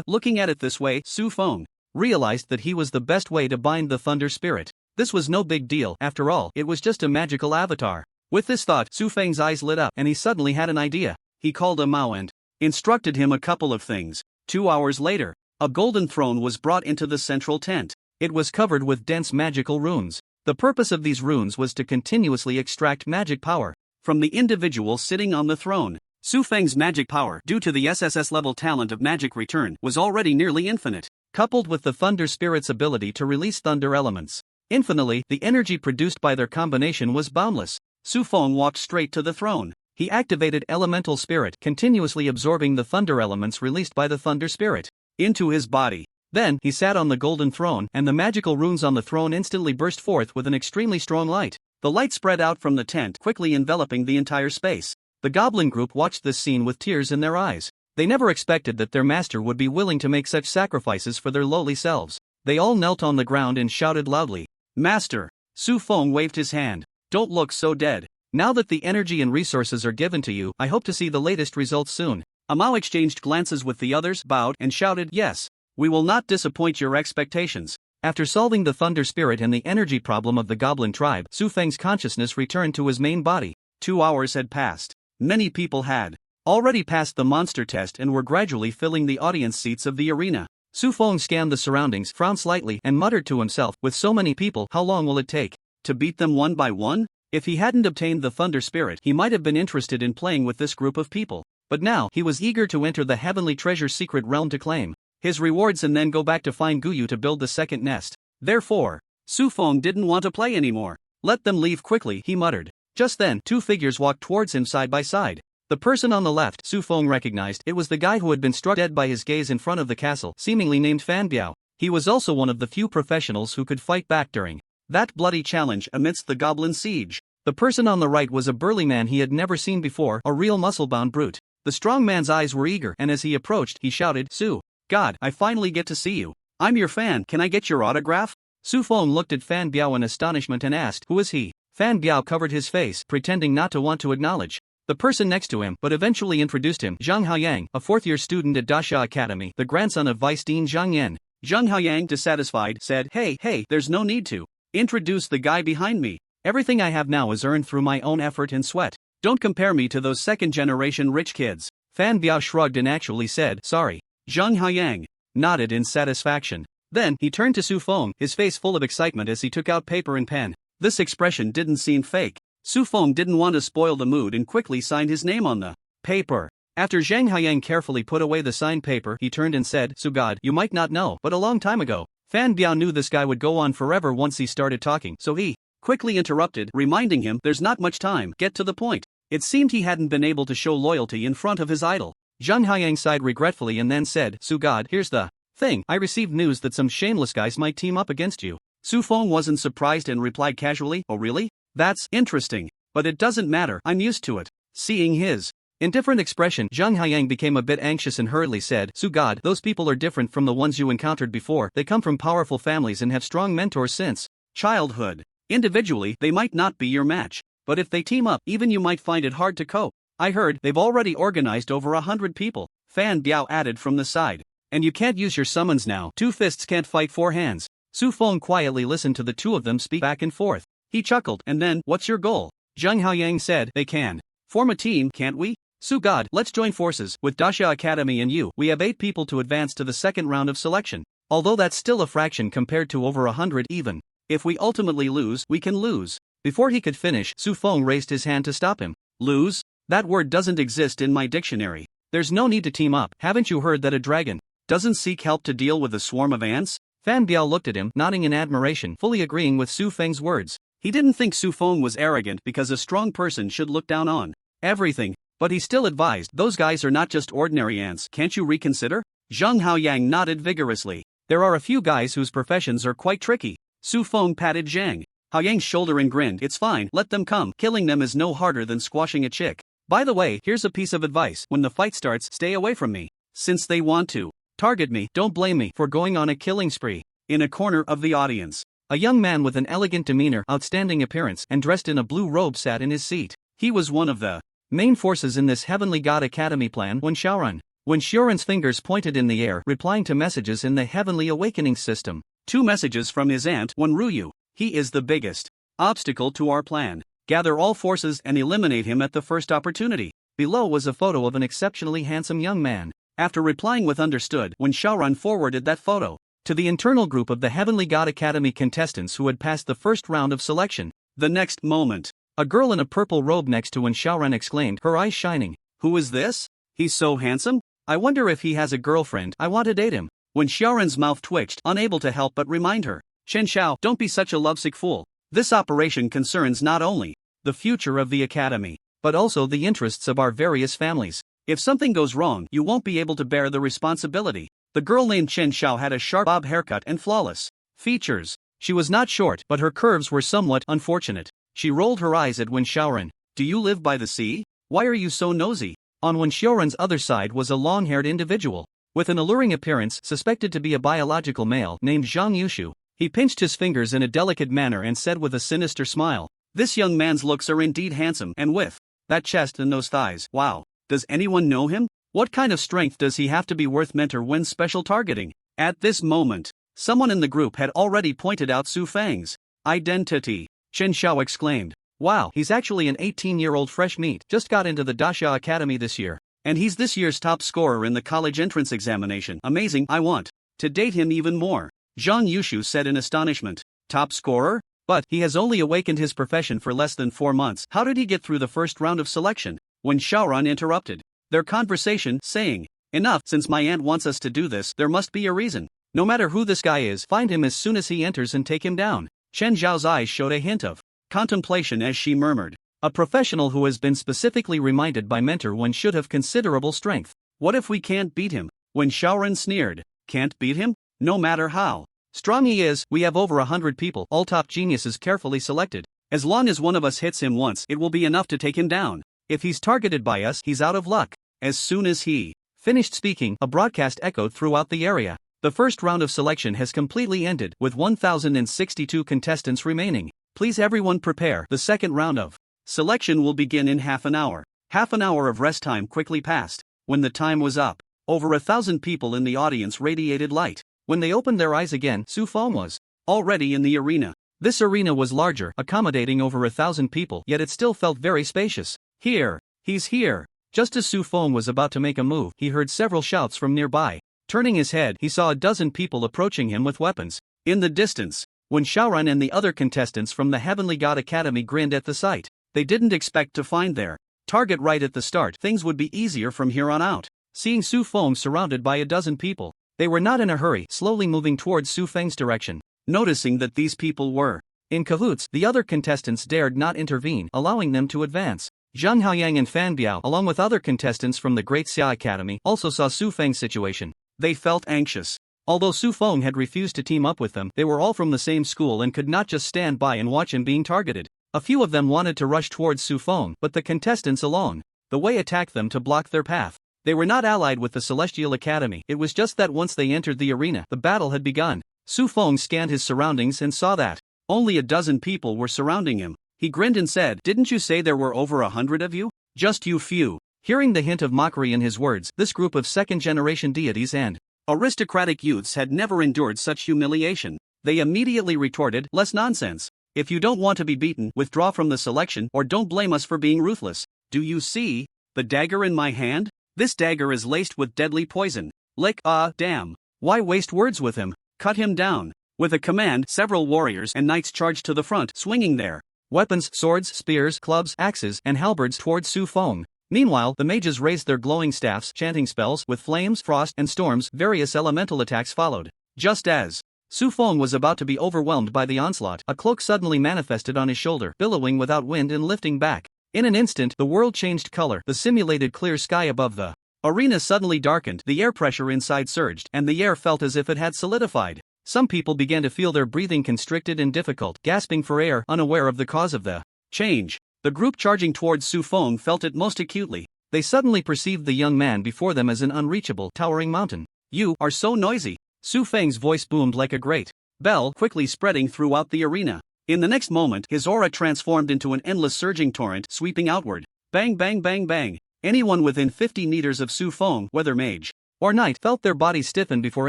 Looking at it this way, Su Feng realized that he was the best way to bind the thunder spirit. This was no big deal, after all, it was just a magical avatar. With this thought, Su Feng's eyes lit up and he suddenly had an idea. He called Mao and instructed him a couple of things. 2 hours later, a golden throne was brought into the central tent. It was covered with dense magical runes. The purpose of these runes was to continuously extract magic power from the individual sitting on the throne. Su Feng's magic power, due to the SSS level talent of magic return, was already nearly infinite. Coupled with the thunder spirit's ability to release thunder elements infinitely, the energy produced by their combination was boundless. Su Feng walked straight to the throne. He activated elemental spirit, continuously absorbing the thunder elements released by the thunder spirit into his body. Then, he sat on the golden throne, and the magical runes on the throne instantly burst forth with an extremely strong light. The light spread out from the tent, quickly enveloping the entire space. The goblin group watched this scene with tears in their eyes. They never expected that their master would be willing to make such sacrifices for their lowly selves. They all knelt on the ground and shouted loudly, Master! Su Feng waved his hand. Don't look so dead. Now that the energy and resources are given to you, I hope to see the latest results soon. Mao exchanged glances with the others, bowed, and shouted, yes. We will not disappoint your expectations. After solving the thunder spirit and the energy problem of the goblin tribe, Su Feng's consciousness returned to his main body. 2 hours had passed. Many people had already passed the monster test and were gradually filling the audience seats of the arena. Su Feng scanned the surroundings, frowned slightly, and muttered to himself, with so many people, how long will it take to beat them one by one? If he hadn't obtained the thunder spirit, he might have been interested in playing with this group of people. But now, he was eager to enter the heavenly treasure secret realm to claim his rewards and then go back to find Guyu to build the second nest. Therefore, Su Feng didn't want to play anymore. Let them leave quickly, he muttered. Just then, 2 figures walked towards him side by side. The person on the left, Su Feng recognized, it was the guy who had been struck dead by his gaze in front of the castle, seemingly named Fan Biao. He was also one of the few professionals who could fight back during that bloody challenge amidst the goblin siege. The person on the right was a burly man he had never seen before, a real muscle-bound brute. The strong man's eyes were eager, and as he approached, he shouted, Su! God, I finally get to see you. I'm your fan, can I get your autograph? Su Feng looked at Fan Biao in astonishment and asked, who is he? Fan Biao covered his face, pretending not to want to acknowledge the person next to him, but eventually introduced him, Zhang Haoyang, a 4th-year student at Dasha Academy, the grandson of Vice Dean Zhang Yan. Zhang Haoyang, dissatisfied, said, Hey, there's no need to introduce the guy behind me. Everything I have now is earned through my own effort and sweat. Don't compare me to those second-generation rich kids. Fan Biao shrugged and actually said, sorry. Zhang Haoyang nodded in satisfaction. Then, he turned to Su Feng, his face full of excitement as he took out paper and pen. This expression didn't seem fake. Su Feng didn't want to spoil the mood and quickly signed his name on the paper. After Zhang Haiyang carefully put away the signed paper, he turned and said, "So God, you might not know, but a long time ago, Fan Biao knew this guy would go on forever once he started talking, so he quickly interrupted, reminding him there's not much time, get to the point." It seemed he hadn't been able to show loyalty in front of his idol. Zhang Haiyang sighed regretfully and then said, "Su God, here's the thing, I received news that some shameless guys might team up against you." Su Feng wasn't surprised and replied casually, "Oh really? That's interesting. But it doesn't matter, I'm used to it." Seeing his indifferent expression, Zhang Haiyang became a bit anxious and hurriedly said, "Su God, those people are different from the ones you encountered before, they come from powerful families and have strong mentors since childhood. Individually, they might not be your match, but if they team up, even you might find it hard to cope. I heard they've already organized over 100 people," Fan Biao added from the side. "And you can't use your summons now, 2 fists can't fight 4 hands." Su Feng quietly listened to the two of them speak back and forth. He chuckled, and then, "What's your goal?" Zhang Haiyang said, "They can form a team, can't we? Su God, let's join forces, with Dasha Academy and you, we have 8 people to advance to the second round of selection. Although that's still a fraction compared to over 100 even. If we ultimately lose, we can lose." Before he could finish, Su Feng raised his hand to stop him. "Lose? That word doesn't exist in my dictionary. There's no need to team up, haven't you heard that a dragon doesn't seek help to deal with a swarm of ants?" Fan Biao looked at him, nodding in admiration, fully agreeing with Su Feng's words. He didn't think Su Feng was arrogant because a strong person should look down on everything, but he still advised, "Those guys are not just ordinary ants, can't you reconsider?" Zhang Haoyang nodded vigorously. "There are a few guys whose professions are quite tricky." Su Feng patted Zhang Haoyang's shoulder and grinned, "It's fine, let them come, killing them is no harder than squashing a chick. By the way, here's a piece of advice, when the fight starts, stay away from me. Since they want to target me, don't blame me for going on a killing spree." In a corner of the audience, a young man with an elegant demeanor, outstanding appearance, and dressed in a blue robe sat in his seat. He was one of the main forces in this Heavenly God Academy plan. When Xiaoran's fingers pointed in the air, replying to messages in the Heavenly Awakening system. 2 messages from his aunt, one Ruyu. "He is the biggest obstacle to our plan. Gather all forces and eliminate him at the first opportunity." Below was a photo of an exceptionally handsome young man. After replying with "understood," when Xiaoran forwarded that photo to the internal group of the Heavenly God Academy contestants who had passed the first round of selection. The next moment, a girl in a purple robe next to when Xiaoran exclaimed, her eyes shining, "Who is this? He's so handsome. I wonder if he has a girlfriend, I want to date him." When Xiaoran's mouth twitched, unable to help but remind her, "Chen Xiao, don't be such a lovesick fool. This operation concerns not only the future of the academy, but also the interests of our various families. If something goes wrong, you won't be able to bear the responsibility." The girl named Chen Xiao had a sharp bob haircut and flawless features. She was not short, but her curves were somewhat unfortunate. She rolled her eyes at Wen Xiaoran. "Do you live by the sea? Why are you so nosy?" On Wen Xiaoran's other side was a long-haired individual with an alluring appearance, suspected to be a biological male, named Zhang Yushu. He pinched his fingers in a delicate manner and said with a sinister smile, "This young man's looks are indeed handsome, and with that chest and those thighs, wow. Does anyone know him? What kind of strength does he have to be worth Mentor Wen's special targeting?" At this moment, someone in the group had already pointed out Su Feng's identity. Chen Xiao exclaimed, "Wow, he's actually an 18-year-old fresh meat, just got into the Dasha Academy this year. And he's this year's top scorer in the college entrance examination. Amazing, I want to date him even more." Zhang Yushu said in astonishment. "Top scorer? But he has only awakened his profession for less than 4 months. How did he get through the first round of selection?" When Xiaoran interrupted their conversation, saying, "Enough, since my aunt wants us to do this, there must be a reason. No matter who this guy is, find him as soon as he enters and take him down." Chen Zhao's eyes showed a hint of contemplation as she murmured, "A professional who has been specifically reminded by Mentor Wen should have considerable strength. What if we can't beat him?" When Xiaoran sneered, "Can't beat him? No matter how strong he is, we have over 100 people, all top geniuses carefully selected. As long as one of us hits him once, it will be enough to take him down. If he's targeted by us, he's out of luck." As soon as he finished speaking, a broadcast echoed throughout the area. The first round of selection has completely ended, with 1,062 contestants remaining. Please everyone prepare. The second round of selection will begin in half an hour. Half an hour of rest time quickly passed. When the time was up, over 1,000 people in the audience radiated light. When they opened their eyes again, Su Feng was already in the arena. This arena was larger, accommodating over 1,000 people, yet it still felt very spacious. "Here! He's here!" Just as Su Feng was about to make a move, he heard several shouts from nearby. Turning his head, he saw a dozen people approaching him with weapons. In the distance, when Xiaoran and the other contestants from the Heavenly God Academy grinned at the sight, they didn't expect to find there Target right at the start. Things would be easier from here on out. Seeing Su Feng surrounded by a dozen people, they were not in a hurry, slowly moving towards Su Feng's direction. Noticing that these people were in cahoots, the other contestants dared not intervene, allowing them to advance. Zhang Haoyang and Fan Biao, along with other contestants from the Great Xia Academy, also saw Su Feng's situation. They felt anxious. Although Su Feng had refused to team up with them, they were all from the same school and could not just stand by and watch him being targeted. A few of them wanted to rush towards Su Feng, but the contestants along the way attacked them to block their path. They were not allied with the Celestial Academy, it was just that once they entered the arena, the battle had begun. Su Feng scanned his surroundings and saw that only a dozen people were surrounding him. He grinned and said, "Didn't you say there were over 100 of you? Just you few." Hearing the hint of mockery in his words, this group of second-generation deities and aristocratic youths had never endured such humiliation. They immediately retorted, "Less nonsense. If you don't want to be beaten, withdraw from the selection or don't blame us for being ruthless. Do you see the dagger in my hand? This dagger is laced with deadly poison. Lick, damn. Why waste words with him? Cut him down." With a command, several warriors and knights charged to the front, swinging their weapons, swords, spears, clubs, axes, and halberds towards Su Feng. Meanwhile, the mages raised their glowing staffs, chanting spells with flames, frost, and storms. Various elemental attacks followed. Just as Su Feng was about to be overwhelmed by the onslaught, a cloak suddenly manifested on his shoulder, billowing without wind and lifting back. In an instant, the world changed color. The simulated clear sky above the arena suddenly darkened, the air pressure inside surged, and the air felt as if it had solidified. Some people began to feel their breathing constricted and difficult, gasping for air, unaware of the cause of the change. The group charging towards Su Feng felt it most acutely. They suddenly perceived the young man before them as an unreachable, towering mountain. "You are so noisy." Su Feng's voice boomed like a great bell, quickly spreading throughout the arena. In the next moment, his aura transformed into an endless surging torrent, sweeping outward. Bang bang bang bang. Anyone within 50 meters of Su Feng, whether mage or knight, felt their bodies stiffen before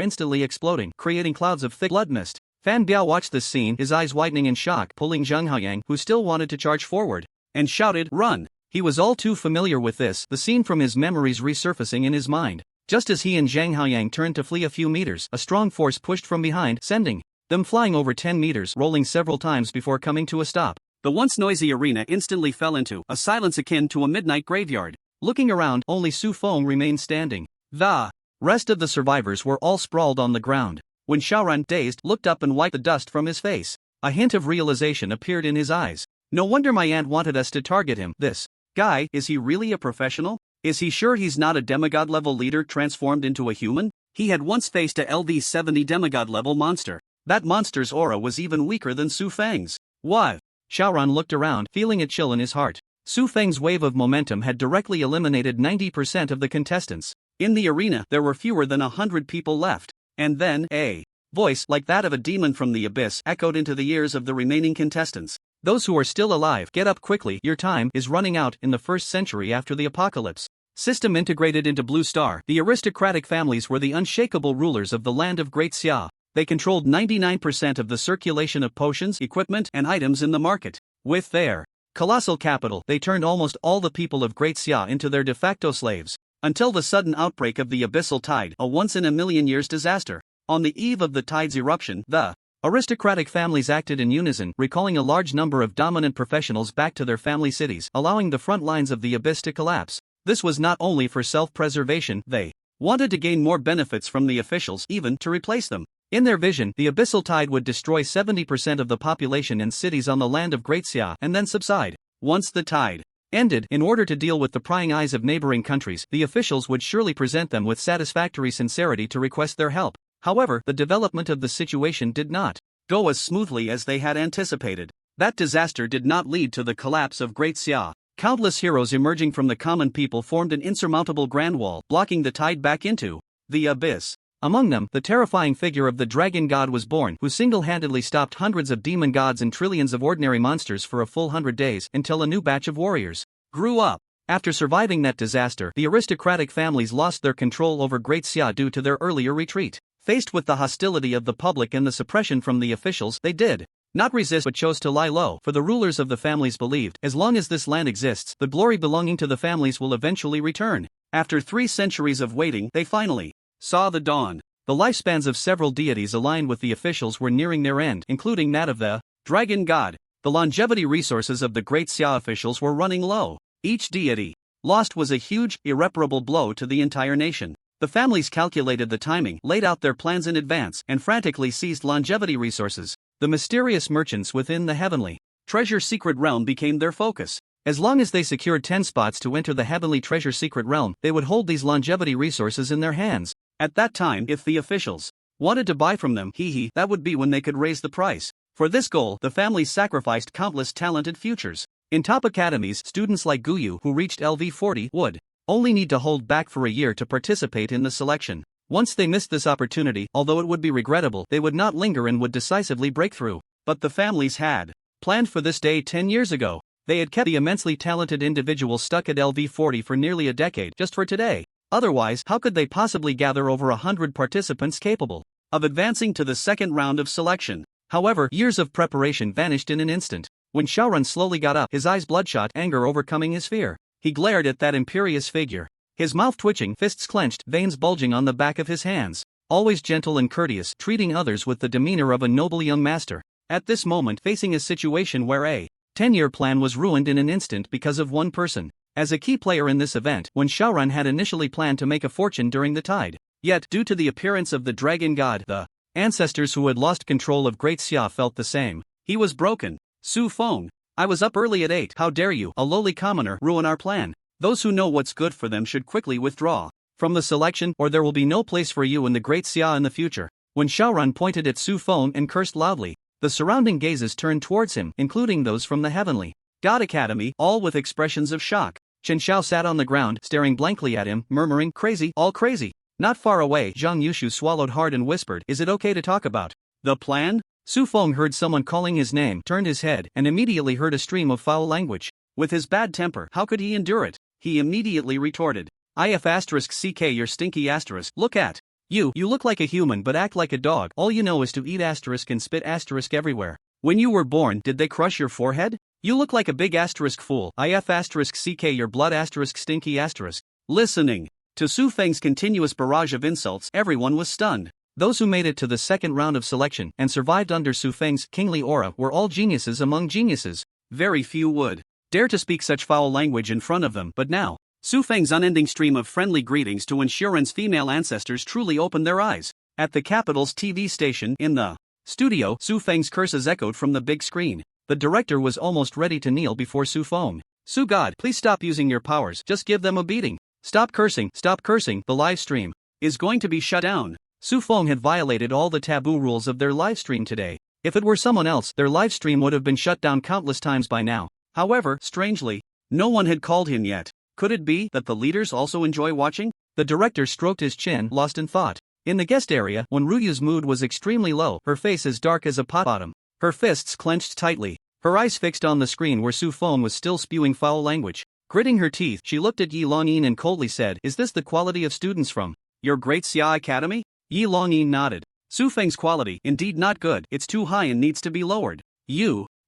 instantly exploding, creating clouds of thick blood mist. Fan Biao watched this scene, his eyes widening in shock, pulling Zhang Haoyang, who still wanted to charge forward, and shouted, "Run!" He was all too familiar with this, the scene from his memories resurfacing in his mind. Just as he and Zhang Haoyang turned to flee a few meters, a strong force pushed from behind, sending them flying over 10 meters, rolling several times before coming to a stop. The once noisy arena instantly fell into a silence akin to a midnight graveyard. Looking around, only Su Feng remained standing. The rest of the survivors were all sprawled on the ground. When Xiaoran, dazed, looked up and wiped the dust from his face, a hint of realization appeared in his eyes. "No wonder my aunt wanted us to target him. This guy, is he really a professional? Is he sure he's not a demigod-level leader transformed into a human? He had once faced a LD-70 demigod-level monster. That monster's aura was even weaker than Su Feng's. What?" Xiaoran looked around, feeling a chill in his heart. Su Feng's wave of momentum had directly eliminated 90% of the contestants. In the arena, there were fewer than 100 people left. And then, a voice, like that of a demon from the abyss, echoed into the ears of the remaining contestants. "Those who are still alive, get up quickly, your time is running out." In the first century after the apocalypse system integrated into Blue Star, the aristocratic families were the unshakable rulers of the land of Great Xia. They controlled 99% of the circulation of potions, equipment, and items in the market. With their colossal capital, they turned almost all the people of Great Xia into their de facto slaves. Until the sudden outbreak of the abyssal tide, a once-in-a-million-years disaster. On the eve of the tide's eruption, the aristocratic families acted in unison, recalling a large number of dominant professionals back to their family cities, allowing the front lines of the abyss to collapse. This was not only for self-preservation, they wanted to gain more benefits from the officials, even to replace them. In their vision, the abyssal tide would destroy 70% of the population and cities on the land of Great Xia and then subside. Once the tide ended, in order to deal with the prying eyes of neighboring countries, the officials would surely present them with satisfactory sincerity to request their help. However, the development of the situation did not go as smoothly as they had anticipated. That disaster did not lead to the collapse of Great Xia. Countless heroes emerging from the common people formed an insurmountable grand wall, blocking the tide back into the abyss. Among them, the terrifying figure of the dragon god was born, who single-handedly stopped hundreds of demon gods and trillions of ordinary monsters for a full 100 days, until a new batch of warriors grew up. After surviving that disaster, the aristocratic families lost their control over Great Xia due to their earlier retreat. Faced with the hostility of the public and the suppression from the officials, they did not resist but chose to lie low, for the rulers of the families believed, as long as this land exists, the glory belonging to the families will eventually return. After 3 centuries of waiting, they finally saw the dawn. The lifespans of several deities aligned with the officials were nearing their end, including that of the dragon god. The longevity resources of the Great Xia officials were running low. each deity lost was a huge, irreparable blow to the entire nation. The families calculated the timing, laid out their plans in advance, and frantically seized longevity resources. The mysterious merchants within the heavenly treasure secret realm became their focus. As long as they secured 10 spots to enter the heavenly treasure secret realm, they would hold these longevity resources in their hands. At that time, if the officials wanted to buy from them, that would be when they could raise the price. For this goal, the families sacrificed countless talented futures. In top academies, students like Guyu, who reached LV40, would only need to hold back for a year to participate in the selection. Once they missed this opportunity, although it would be regrettable, they would not linger and would decisively break through. But the families had planned for this day 10 years ago. They had kept the immensely talented individual stuck at LV40 for nearly a decade just for today. Otherwise, how could they possibly gather over 100 participants capable of advancing to the second round of selection? However, years of preparation vanished in an instant. When Xiaorun slowly got up, his eyes bloodshot, anger overcoming his fear. He glared at that imperious figure. His mouth twitching, fists clenched, veins bulging on the back of his hands. Always gentle and courteous, treating others with the demeanor of a noble young master. At this moment, facing a situation where a 10-year plan was ruined in an instant because of one person. As a key player in this event, when Xiaorun had initially planned to make a fortune during the tide. Yet, due to the appearance of the dragon god, the ancestors who had lost control of Great Xia felt the same. He was broken. Su Feng, I was up early at 8. How dare you, a lowly commoner, ruin our plan? Those who know what's good for them should quickly withdraw from the selection, or there will be no place for you in the Great Xia in the future. When Xiaorun pointed at Su Feng and cursed loudly, the surrounding gazes turned towards him, including those from the Heavenly God Academy, all with expressions of shock. Chen Xiao sat on the ground, staring blankly at him, murmuring, "Crazy, all crazy." Not far away, Zhang Yushu swallowed hard and whispered, "Is it okay to talk about the plan?" Su Feng heard someone calling his name, turned his head, and immediately heard a stream of foul language. With his bad temper, how could he endure it? He immediately retorted, "IF*CK your stinky asterisk, look at you look like a human but act like a dog. All you know is to eat asterisk and spit asterisk everywhere. When you were born, did they crush your forehead? You look like a big asterisk fool. IF*CK your blood asterisk stinky asterisk." Listening to Su Feng's continuous barrage of insults, everyone was stunned. Those who made it to the second round of selection and survived under Su Feng's kingly aura were all geniuses among geniuses. Very few would dare to speak such foul language in front of them, but now, Su Feng's unending stream of friendly greetings to Xiaorun's female ancestors truly opened their eyes. At the capital's TV station, in the studio, Su Feng's curses echoed from the big screen. The director was almost ready to kneel before Su Feng. "Su God, please stop using your powers, just give them a beating. Stop cursing, the live stream is going to be shut down." Su Feng had violated all the taboo rules of their live stream today. If it were someone else, their live stream would have been shut down countless times by now. However, strangely, no one had called him yet. Could it be that the leaders also enjoy watching? The director stroked his chin, lost in thought. In the guest area, when Ruyu's mood was extremely low, her face as dark as a pot bottom, her fists clenched tightly, her eyes fixed on the screen where Su Feng was still spewing foul language. Gritting her teeth, she looked at Yi Longyin and coldly said, "Is this the quality of students from your Great Xia Academy?" Yi Longyin nodded. "Su Feng's quality, indeed not good, it's too high and needs to be lowered."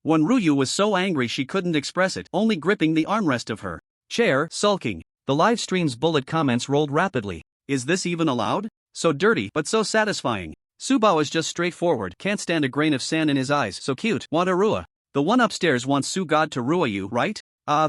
When Ruyu was so angry she couldn't express it, only gripping the armrest of her chair, sulking. The live stream's bullet comments rolled rapidly. "Is this even allowed? So dirty, but so satisfying. Subao is just straightforward, can't stand a grain of sand in his eyes, so cute, want a Rua. The one upstairs wants Su God to Rua you, right?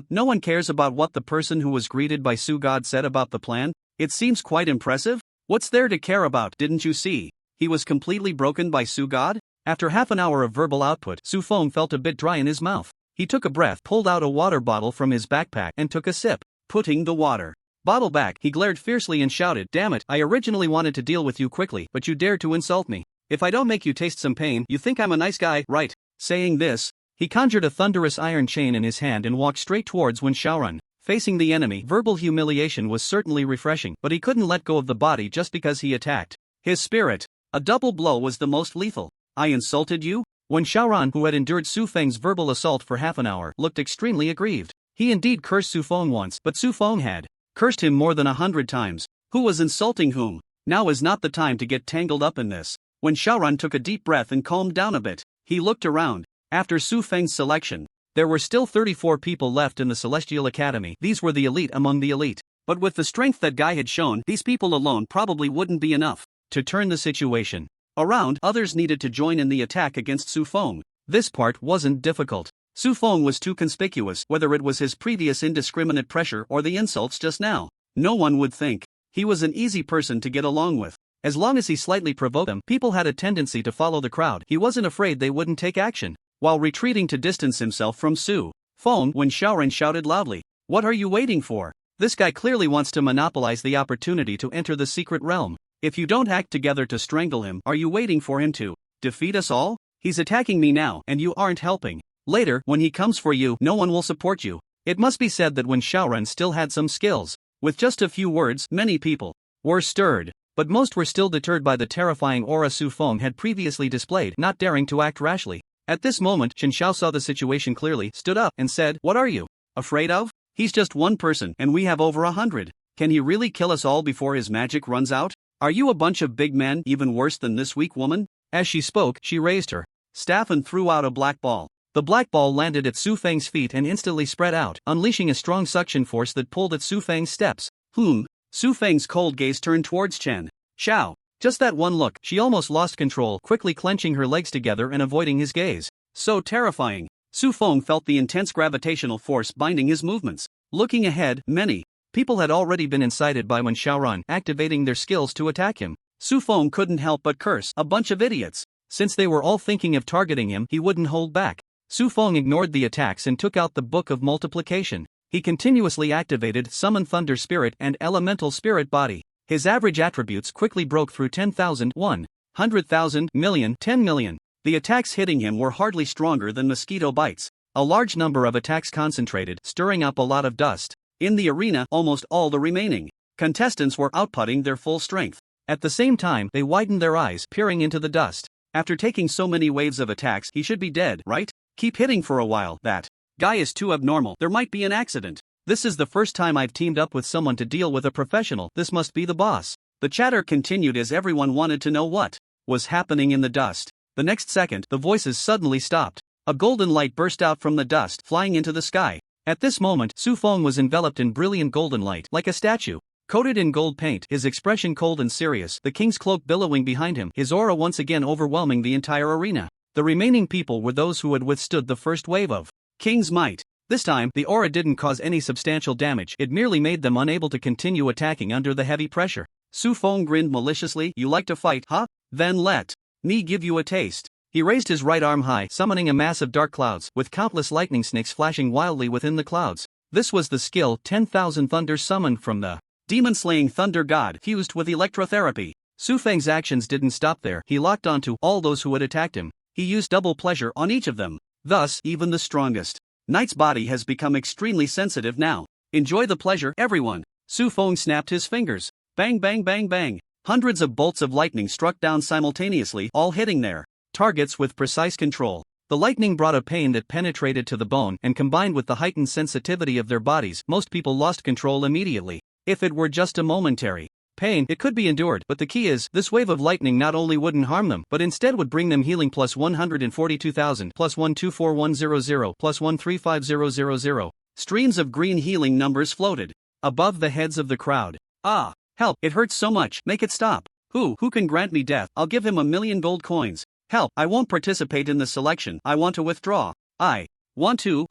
No one cares about what the person who was greeted by Su God said about the plan? It seems quite impressive? What's there to care about, didn't you see? He was completely broken by Su God?" After half an hour of verbal output, Su Feng felt a bit dry in his mouth. He took a breath, pulled out a water bottle from his backpack, and took a sip. Putting the water bottle back, he glared fiercely and shouted, "Damn it, I originally wanted to deal with you quickly, but you dared to insult me. If I don't make you taste some pain, you think I'm a nice guy, right?" Saying this, he conjured a thunderous iron chain in his hand and walked straight towards Wen Xiaorun. Facing the enemy, verbal humiliation was certainly refreshing, but he couldn't let go of the body just because he attacked his spirit. A double blow was the most lethal. "I insulted you?" Wen Xiaorun, who had endured Su Feng's verbal assault for half an hour, looked extremely aggrieved. He indeed cursed Su Feng once, but Su Feng had cursed him more than 100 times. Who was insulting whom? Now is not the time to get tangled up in this. Wen Xiaorun took a deep breath and calmed down a bit. He looked around. After Su Feng's selection, there were still 34 people left in the Celestial Academy. These were the elite among the elite. But with the strength that Guy had shown, these people alone probably wouldn't be enough to turn the situation around. Others needed to join in the attack against Su Feng. This part wasn't difficult. Su Feng was too conspicuous, whether it was his previous indiscriminate pressure or the insults just now. No one would think. He was an easy person to get along with. As long as he slightly provoked them, people had a tendency to follow the crowd. He wasn't afraid they wouldn't take action. While retreating to distance himself from Su Feng, when Xiaoran shouted loudly, "What are you waiting for? This guy clearly wants to monopolize the opportunity to enter the secret realm. If you don't act together to strangle him, are you waiting for him to defeat us all? He's attacking me now, and you aren't helping. Later, when he comes for you, no one will support you." It must be said that when Xiaoran still had some skills, with just a few words, many people were stirred, but most were still deterred by the terrifying aura Su Feng had previously displayed, not daring to act rashly. At this moment, Chen Xiao saw the situation clearly, stood up, and said, "What are you afraid of? He's just one person, and we have over 100. Can he really kill us all before his magic runs out? Are you a bunch of big men, even worse than this weak woman?" As she spoke, she raised her staff and threw out a black ball. The black ball landed at Su Feng's feet and instantly spread out, unleashing a strong suction force that pulled at Su Feng's steps. Su Feng's cold gaze turned towards Chen Xiao. Just that one look, she almost lost control, quickly clenching her legs together and avoiding his gaze. So terrifying. Su Feng felt the intense gravitational force binding his movements. Looking ahead, many people had already been incited by Wen Xiaoran activating their skills to attack him. Su Feng couldn't help but curse, "A bunch of idiots." Since they were all thinking of targeting him, he wouldn't hold back. Su Feng ignored the attacks and took out the Book of Multiplication. He continuously activated Summon Thunder Spirit and Elemental Spirit Body. His average attributes quickly broke through 10,000, 100,000, million, 10 million. The attacks hitting him were hardly stronger than mosquito bites. A large number of attacks concentrated, stirring up a lot of dust. In the arena, almost all the remaining contestants were outputting their full strength. At the same time, they widened their eyes, peering into the dust. After taking so many waves of attacks, he should be dead, right? Keep hitting for a while. That guy is too abnormal. There might be an accident. This is the first time I've teamed up with someone to deal with a professional. This must be the boss. The chatter continued as everyone wanted to know what was happening in the dust. The next second, the voices suddenly stopped. A golden light burst out from the dust, flying into the sky. At this moment, Su Feng was enveloped in brilliant golden light, like a statue. Coated in gold paint, his expression cold and serious, the king's cloak billowing behind him, his aura once again overwhelming the entire arena. The remaining people were those who had withstood the first wave of King's might. This time, the aura didn't cause any substantial damage, it merely made them unable to continue attacking under the heavy pressure. Su Feng grinned maliciously, "You like to fight, huh? Then let me give you a taste." He raised his right arm high, summoning a mass of dark clouds, with countless lightning snakes flashing wildly within the clouds. This was the skill 10,000 Thunder summoned from the demon-slaying thunder god, fused with electrotherapy. Su Feng's actions didn't stop there, he locked onto all those who had attacked him. He used double pleasure on each of them. Thus, even the strongest knight's body has become extremely sensitive now. Enjoy the pleasure, everyone. Su Feng snapped his fingers. Bang bang bang bang. Hundreds of bolts of lightning struck down simultaneously, all hitting their targets with precise control. The lightning brought a pain that penetrated to the bone, and combined with the heightened sensitivity of their bodies, most people lost control immediately. If it were just a momentary pain, it could be endured, but the key is, this wave of lightning not only wouldn't harm them, but instead would bring them healing plus 142,000, plus 124100, plus 135000. Streams of green healing numbers floated above the heads of the crowd. "Ah, help, it hurts so much, make it stop. Who can grant me death? I'll give him 1,000,000 gold coins. Help, I won't participate in the selection, I want to withdraw. I want to,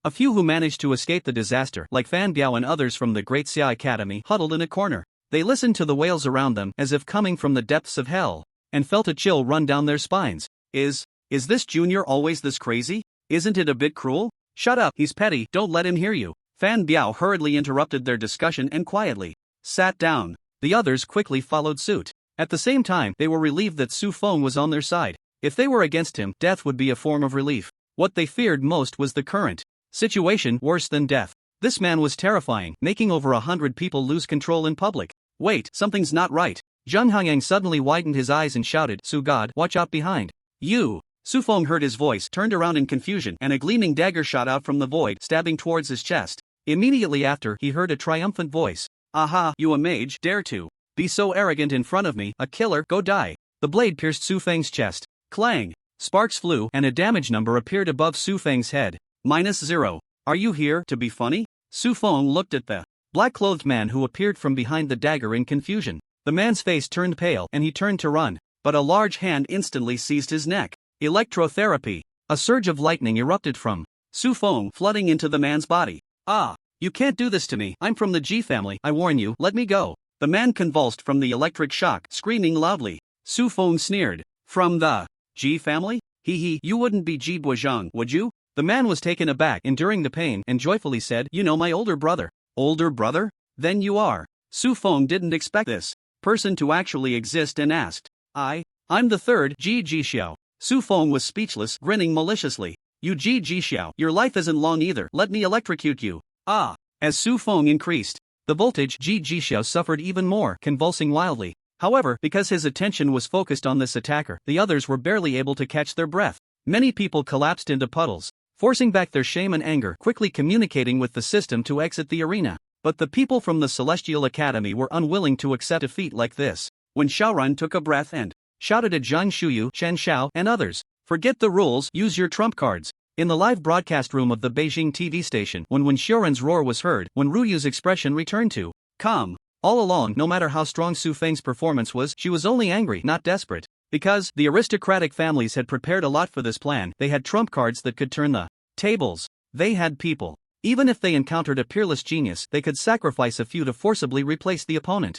A few who managed to escape the disaster, like Fan Biao and others from the Great Xia Academy, huddled in a corner. They listened to the wails around them, as if coming from the depths of hell, and felt a chill run down their spines. Is this junior always this crazy? Isn't it a bit cruel? Shut up, he's petty, don't let him hear you. Fan Biao hurriedly interrupted their discussion and quietly sat down. The others quickly followed suit. At the same time, they were relieved that Su Feng was on their side. If they were against him, death would be a form of relief. What they feared most was the current situation worse than death. This man was terrifying, making over 100 people lose control in public. Wait, something's not right. Zheng Hangyang suddenly widened his eyes and shouted, "Su God, watch out behind you." Su Feng heard his voice, turned around in confusion, and a gleaming dagger shot out from the void, stabbing towards his chest. Immediately after, he heard a triumphant voice. "Aha, you a mage, dare to be so arrogant in front of me, a killer, go die." The blade pierced Su Feng's chest. Clang! Sparks flew, and a damage number appeared above Su Feng's head. -0. Are you here to be funny? Su Feng looked at the black-clothed man who appeared from behind the dagger in confusion. The man's face turned pale, and he turned to run, but a large hand instantly seized his neck. Electrotherapy. A surge of lightning erupted from Su Feng flooding into the man's body. Ah! You can't do this to me. I'm from the G family. I warn you, let me go. The man convulsed from the electric shock, screaming loudly. Su Feng sneered. From the G family? Hee, you wouldn't be Ji Buozhang, would you? The man was taken aback, enduring the pain, and joyfully said, You know my older brother. Older brother? Then you are. Su Feng didn't expect this person to actually exist and asked. I'm the third Ji Xiao. Su Feng was speechless, grinning maliciously. You Ji Xiao, your life isn't long either, let me electrocute you. Ah! As Su Feng increased, the voltage Ji Xiao suffered even more, convulsing wildly. However, because his attention was focused on this attacker, the others were barely able to catch their breath. Many people collapsed into puddles, forcing back their shame and anger, quickly communicating with the system to exit the arena. But the people from the Celestial Academy were unwilling to accept a feat like this. When Xiaoran took a breath and shouted at Zhang Shuyu, Chen Xiao, and others, Forget the rules, use your trump cards. In the live broadcast room of the Beijing TV station, when Xiaoran's roar was heard, when Ruyu's expression returned to calm. All along, no matter how strong Su Feng's performance was, she was only angry, not desperate. Because the aristocratic families had prepared a lot for this plan, they had trump cards that could turn the tables. They had people. Even if they encountered a peerless genius, they could sacrifice a few to forcibly replace the opponent.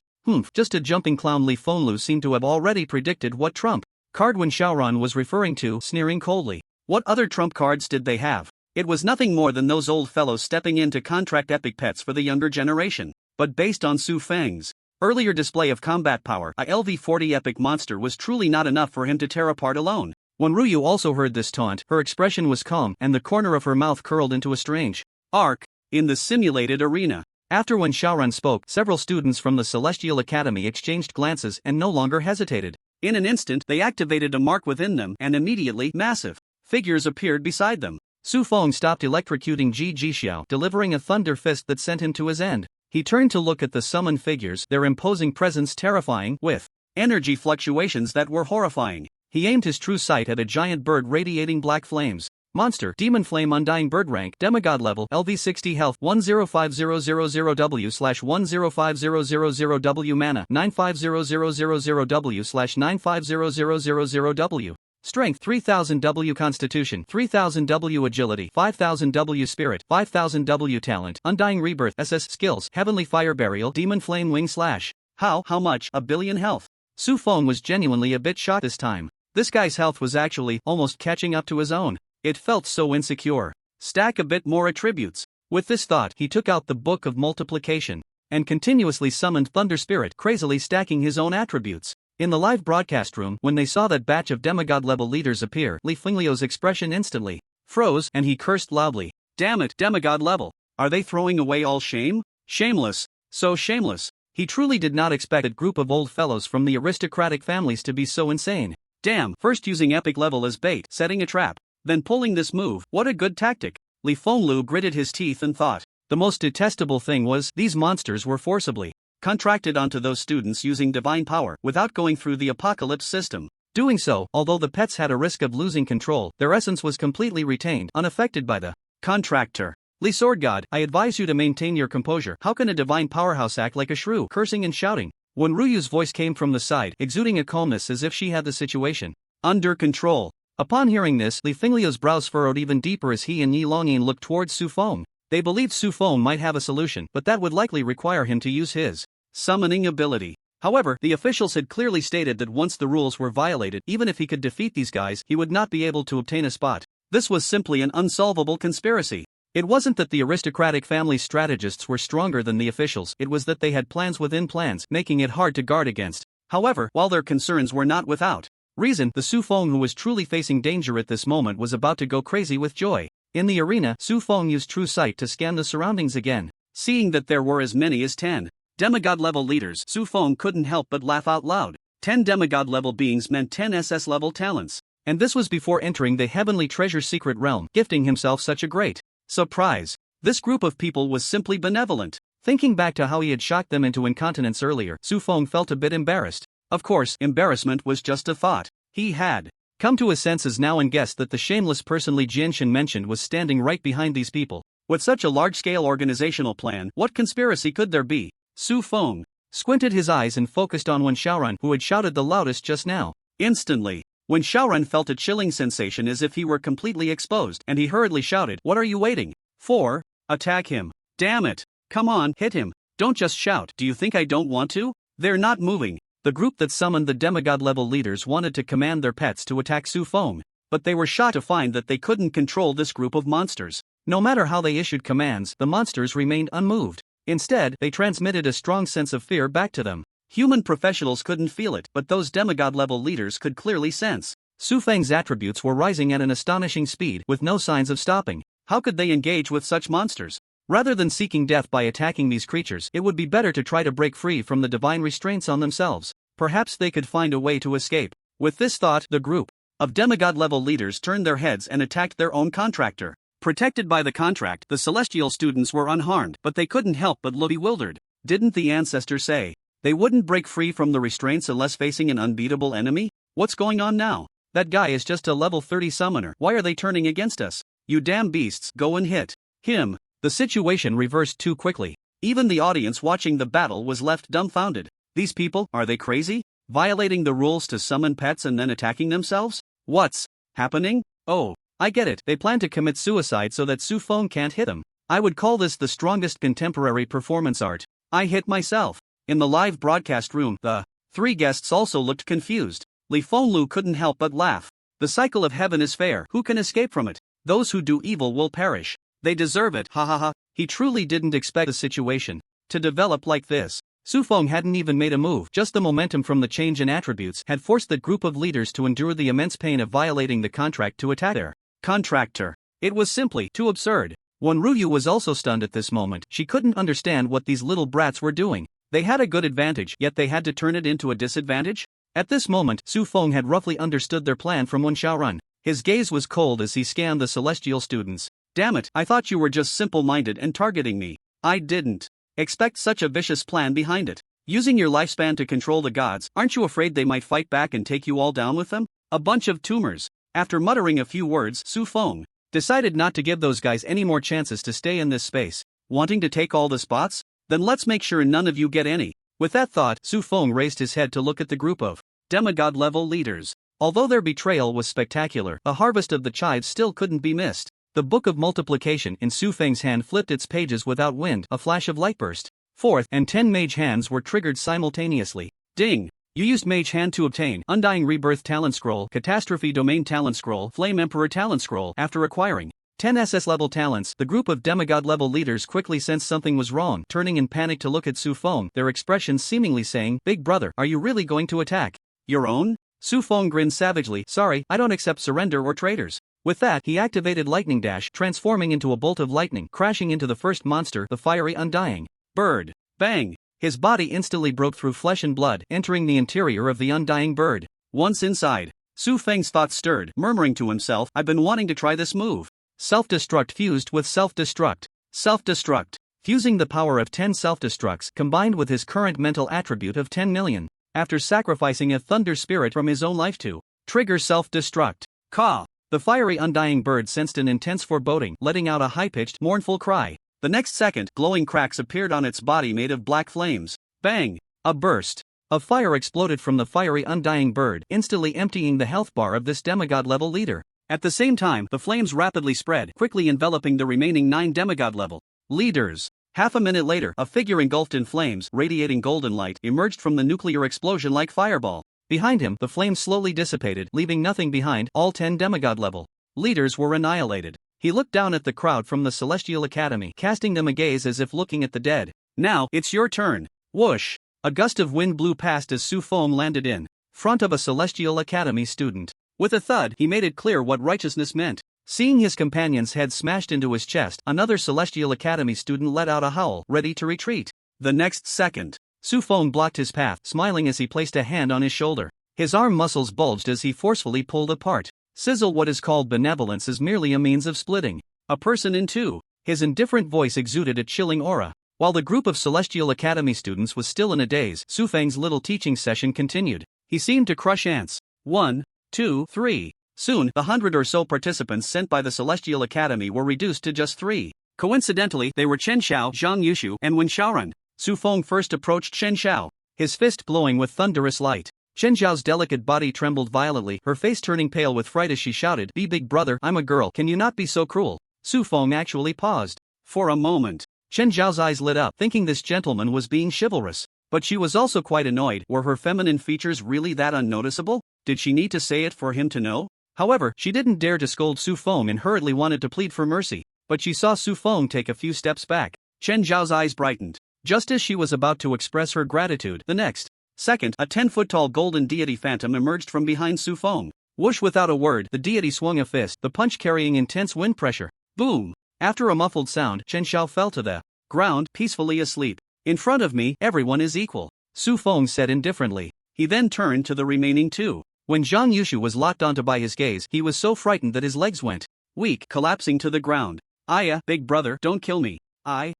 Just a jumping clown. Li Fenglu seemed to have already predicted what trump card Xiaoran was referring to, sneering coldly. What other trump cards did they have? It was nothing more than those old fellows stepping in to contract epic pets for the younger generation. But based on Su Feng's earlier display of combat power, a LV-40 epic monster was truly not enough for him to tear apart alone. When Ruyu also heard this taunt, her expression was calm and the corner of her mouth curled into a strange arc. In the simulated arena, after when Xiaoran spoke, several students from the Celestial Academy exchanged glances and no longer hesitated. In an instant, they activated a mark within them and immediately, massive figures appeared beside them. Su Feng stopped electrocuting Ji Xiao, delivering a thunder fist that sent him to his end. He turned to look at the summoned figures, their imposing presence terrifying, with energy fluctuations that were horrifying. He aimed his true sight at a giant bird radiating black flames. Monster, Demon Flame, Undying Bird Rank, Demigod Level, LV60 Health, 105000W/105000W Mana, 950000W/950000W. Strength 3000W, Constitution 3000W, Agility 5000W, Spirit 5000W, Talent, Undying Rebirth, SS Skills, Heavenly Fire Burial, Demon Flame Wing Slash. How much? 1 billion health. Su Feng was genuinely a bit shocked this time. This guy's health was actually almost catching up to his own. It felt so insecure. Stack a bit more attributes. With this thought, he took out the Book of Multiplication and continuously summoned Thunder Spirit, crazily stacking his own attributes. In the live broadcast room, when they saw that batch of demigod-level leaders appear, Li Fenglio's expression instantly froze and he cursed loudly. Damn it, demigod level! Are they throwing away all shame? Shameless. So shameless. He truly did not expect a group of old fellows from the aristocratic families to be so insane. Damn, first using epic level as bait, setting a trap, then pulling this move, what a good tactic. Li Fenglu gritted his teeth and thought. The most detestable thing was, these monsters were forcibly contracted onto those students using divine power, without going through the apocalypse system. Doing so, although the pets had a risk of losing control, their essence was completely retained, unaffected by the contractor. Li Sword God, I advise you to maintain your composure. How can a divine powerhouse act like a shrew, cursing and shouting? When Ruyu's voice came from the side, exuding a calmness as if she had the situation under control. Upon hearing this, Li Fenglio's brows furrowed even deeper as he and Yi Longyin looked towards Su Feng. They believed Su Feng might have a solution, but that would likely require him to use his summoning ability. However, the officials had clearly stated that once the rules were violated, even if he could defeat these guys, he would not be able to obtain a spot. This was simply an unsolvable conspiracy. It wasn't that the aristocratic family's strategists were stronger than the officials, it was that they had plans within plans, making it hard to guard against. However, while their concerns were not without reason, the Su Feng who was truly facing danger at this moment was about to go crazy with joy. In the arena, Su Feng used true sight to scan the surroundings again. Seeing that there were as many as 10 demigod-level leaders, Su Feng couldn't help but laugh out loud. 10 demigod-level beings meant 10 SS-level talents. And this was before entering the Heavenly Treasure secret realm, gifting himself such a great surprise. This group of people was simply benevolent. Thinking back to how he had shocked them into incontinence earlier, Su Feng felt a bit embarrassed. Of course, embarrassment was just a thought. He had come to his senses now and guessed that the shameless person Li Jianshan mentioned was standing right behind these people. With such a large-scale organizational plan, what conspiracy could there be? Su Feng squinted his eyes and focused on Wen Xiaoran, who had shouted the loudest just now. Instantly, When Xiaoran felt a chilling sensation as if he were completely exposed, and he hurriedly shouted, "What are you waiting for? Attack him! Damn it! Come on, hit him! Don't just shout. Do you think I don't want to?" They're not moving. The group that summoned the demigod-level leaders wanted to command their pets to attack Su Feng, but they were shocked to find that they couldn't control this group of monsters. No matter how they issued commands, the monsters remained unmoved. Instead, they transmitted a strong sense of fear back to them. Human professionals couldn't feel it, but those demigod-level leaders could clearly sense. Su Feng's attributes were rising at an astonishing speed, with no signs of stopping. How could they engage with such monsters? Rather than seeking death by attacking these creatures, it would be better to try to break free from the divine restraints on themselves. Perhaps they could find a way to escape. With this thought, the group of demigod-level leaders turned their heads and attacked their own contractor. Protected by the contract, the celestial students were unharmed, but they couldn't help but look bewildered. Didn't the ancestors say they wouldn't break free from the restraints unless facing an unbeatable enemy? What's going on now? That guy is just a level 30 summoner. Why are they turning against us? You damn beasts, go and hit him. The situation reversed too quickly. Even the audience watching the battle was left dumbfounded. These people, are they crazy? Violating the rules to summon pets and then attacking themselves? What's happening? Oh, I get it. They plan to commit suicide so that Su Feng can't hit them. I would call this the strongest contemporary performance art. I hit myself. In the live broadcast room, the three guests also looked confused. Li Fenglu couldn't help but laugh. The cycle of heaven is fair. Who can escape from it? Those who do evil will perish. They deserve it, ha ha ha. He truly didn't expect the situation to develop like this. Su Feng hadn't even made a move. Just the momentum from the change in attributes had forced the group of leaders to endure the immense pain of violating the contract to attack their contractor. It was simply too absurd. Wen Ruyu was also stunned at this moment. She couldn't understand what these little brats were doing. They had a good advantage, yet they had to turn it into a disadvantage? At this moment, Su Feng had roughly understood their plan from Wen Xiaoran. His gaze was cold as he scanned the celestial students. Damn it, I thought you were just simple-minded and targeting me. I didn't expect such a vicious plan behind it. Using your lifespan to control the gods, aren't you afraid they might fight back and take you all down with them? A bunch of tumors. After muttering a few words, Su Feng decided not to give those guys any more chances to stay in this space. Wanting to take all the spots? Then let's make sure none of you get any. With that thought, Su Feng raised his head to look at the group of demigod-level leaders. Although their betrayal was spectacular, a harvest of the chives still couldn't be missed. The Book of Multiplication in Su Feng's hand flipped its pages without wind. A flash of light burst forth, and 10 mage hands were triggered simultaneously. Ding! You used Mage Hand to obtain Undying Rebirth Talent Scroll, Catastrophe Domain Talent Scroll, Flame Emperor Talent Scroll. After acquiring 10 SS level talents, the group of demigod level leaders quickly sensed something was wrong, turning in panic to look at Su Feng, their expressions seemingly saying, "Big brother, are you really going to attack your own?" Su Feng grinned savagely. "Sorry, I don't accept surrender or traitors." With that, he activated Lightning Dash, transforming into a bolt of lightning, crashing into the first monster, the fiery Undying Bird. Bang! His body instantly broke through flesh and blood, entering the interior of the Undying Bird. Once inside, Su Feng's thoughts stirred, murmuring to himself, "I've been wanting to try this move." Self-destruct fused with self-destruct. Self-destruct. Fusing the power of 10 self-destructs combined with his current mental attribute of 10 million. After sacrificing a thunder spirit from his own life to trigger self-destruct. Caw! The fiery Undying Bird sensed an intense foreboding, letting out a high-pitched, mournful cry. The next second, glowing cracks appeared on its body made of black flames. Bang! A burst of fire exploded from the fiery Undying Bird, instantly emptying the health bar of this demigod-level leader. At the same time, the flames rapidly spread, quickly enveloping the remaining 9 demigod-level leaders. Half a minute later, a figure engulfed in flames, radiating golden light, emerged from the nuclear explosion like fireball. Behind him, the flames slowly dissipated, leaving nothing behind. All 10 demigod-level leaders were annihilated. He looked down at the crowd from the Celestial Academy, casting them a gaze as if looking at the dead. "Now, it's your turn." Whoosh! A gust of wind blew past as Su Feng landed in front of a Celestial Academy student. With a thud, he made it clear what righteousness meant. Seeing his companion's head smashed into his chest, another Celestial Academy student let out a howl, ready to retreat. The next second, Su Feng blocked his path, smiling as he placed a hand on his shoulder. His arm muscles bulged as he forcefully pulled apart. Sizzle. What is called benevolence is merely a means of splitting a person in two. His indifferent voice exuded a chilling aura. While the group of Celestial Academy students was still in a daze, Su Feng's little teaching session continued. He seemed to crush ants. 1, 2, 3. Soon, the 100 or so participants sent by the Celestial Academy were reduced to just 3. Coincidentally, they were Chen Xiao, Zhang Yushu, and Wen Xiaoran. Su Feng first approached Chen Xiao, his fist glowing with thunderous light. Chen Zhao's delicate body trembled violently, her face turning pale with fright as she shouted, "Be big brother, I'm a girl, can you not be so cruel?" Su Feng actually paused. For a moment, Chen Zhao's eyes lit up, thinking this gentleman was being chivalrous. But she was also quite annoyed. Were her feminine features really that unnoticeable? Did she need to say it for him to know? However, she didn't dare to scold Su Feng and hurriedly wanted to plead for mercy. But she saw Su Feng take a few steps back. Chen Zhao's eyes brightened. Just as she was about to express her gratitude, the next second, a 10-foot-tall golden deity phantom emerged from behind Su Feng. Whoosh! Without a word, the deity swung a fist, the punch carrying intense wind pressure. Boom! After a muffled sound, Chen Zhao fell to the ground, peacefully asleep. "In front of me, everyone is equal," Su Feng said indifferently. He then turned to the remaining two. When Zhang Yushu was locked onto by his gaze, he was so frightened that his legs went weak, collapsing to the ground. "Aya, big brother, don't kill me." I.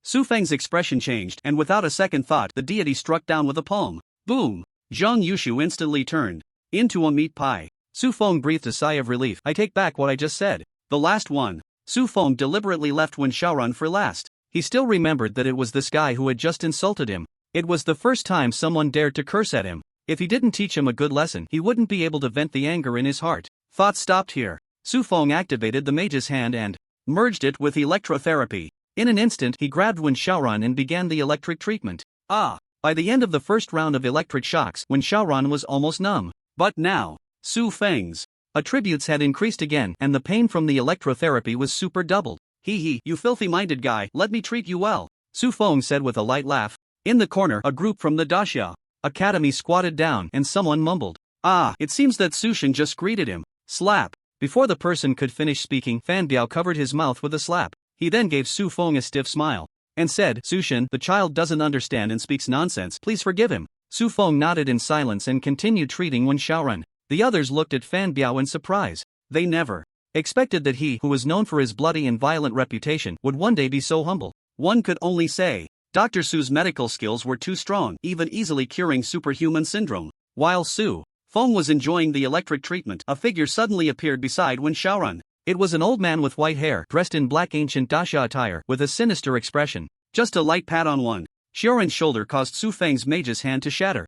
Su Feng's expression changed, and without a second thought, the deity struck down with a palm. Boom! Zhang Yushu instantly turned into a meat pie. Su Feng breathed a sigh of relief. "I take back what I just said." The last one. Su Feng deliberately left Wen Xiaoran for last. He still remembered that it was this guy who had just insulted him. It was the first time someone dared to curse at him. If he didn't teach him a good lesson, he wouldn't be able to vent the anger in his heart. Thought stopped here. Su Feng activated the mage's hand and merged it with electrotherapy. In an instant, he grabbed Wen Xiaoran and began the electric treatment. By the end of the first round of electric shocks, Wen Xiaoran was almost numb. But now, Su Feng's attributes had increased again, and the pain from the electrotherapy was super doubled. "Hee, you filthy-minded guy, let me treat you well," Su Feng said with a light laugh. In the corner, a group from the Daxia Academy squatted down, and someone mumbled, It seems that Su Shen just greeted him." Slap. Before the person could finish speaking, Fan Biao covered his mouth with a slap. He then gave Su Feng a stiff smile and said, "Su Shen, the child doesn't understand and speaks nonsense, please forgive him." Su Feng nodded in silence and continued treating Wen Xiaoran. The others looked at Fan Biao in surprise. They never expected that he, who was known for his bloody and violent reputation, would one day be so humble. One could only say, Dr. Su's medical skills were too strong, even easily curing superhuman syndrome. While Su Feng was enjoying the electric treatment, a figure suddenly appeared beside Wen Xiaoran. It was an old man with white hair, dressed in black ancient Daxia attire, with a sinister expression. Just a light pat on Wen Xiaoran's shoulder caused Su Feng's mage's hand to shatter.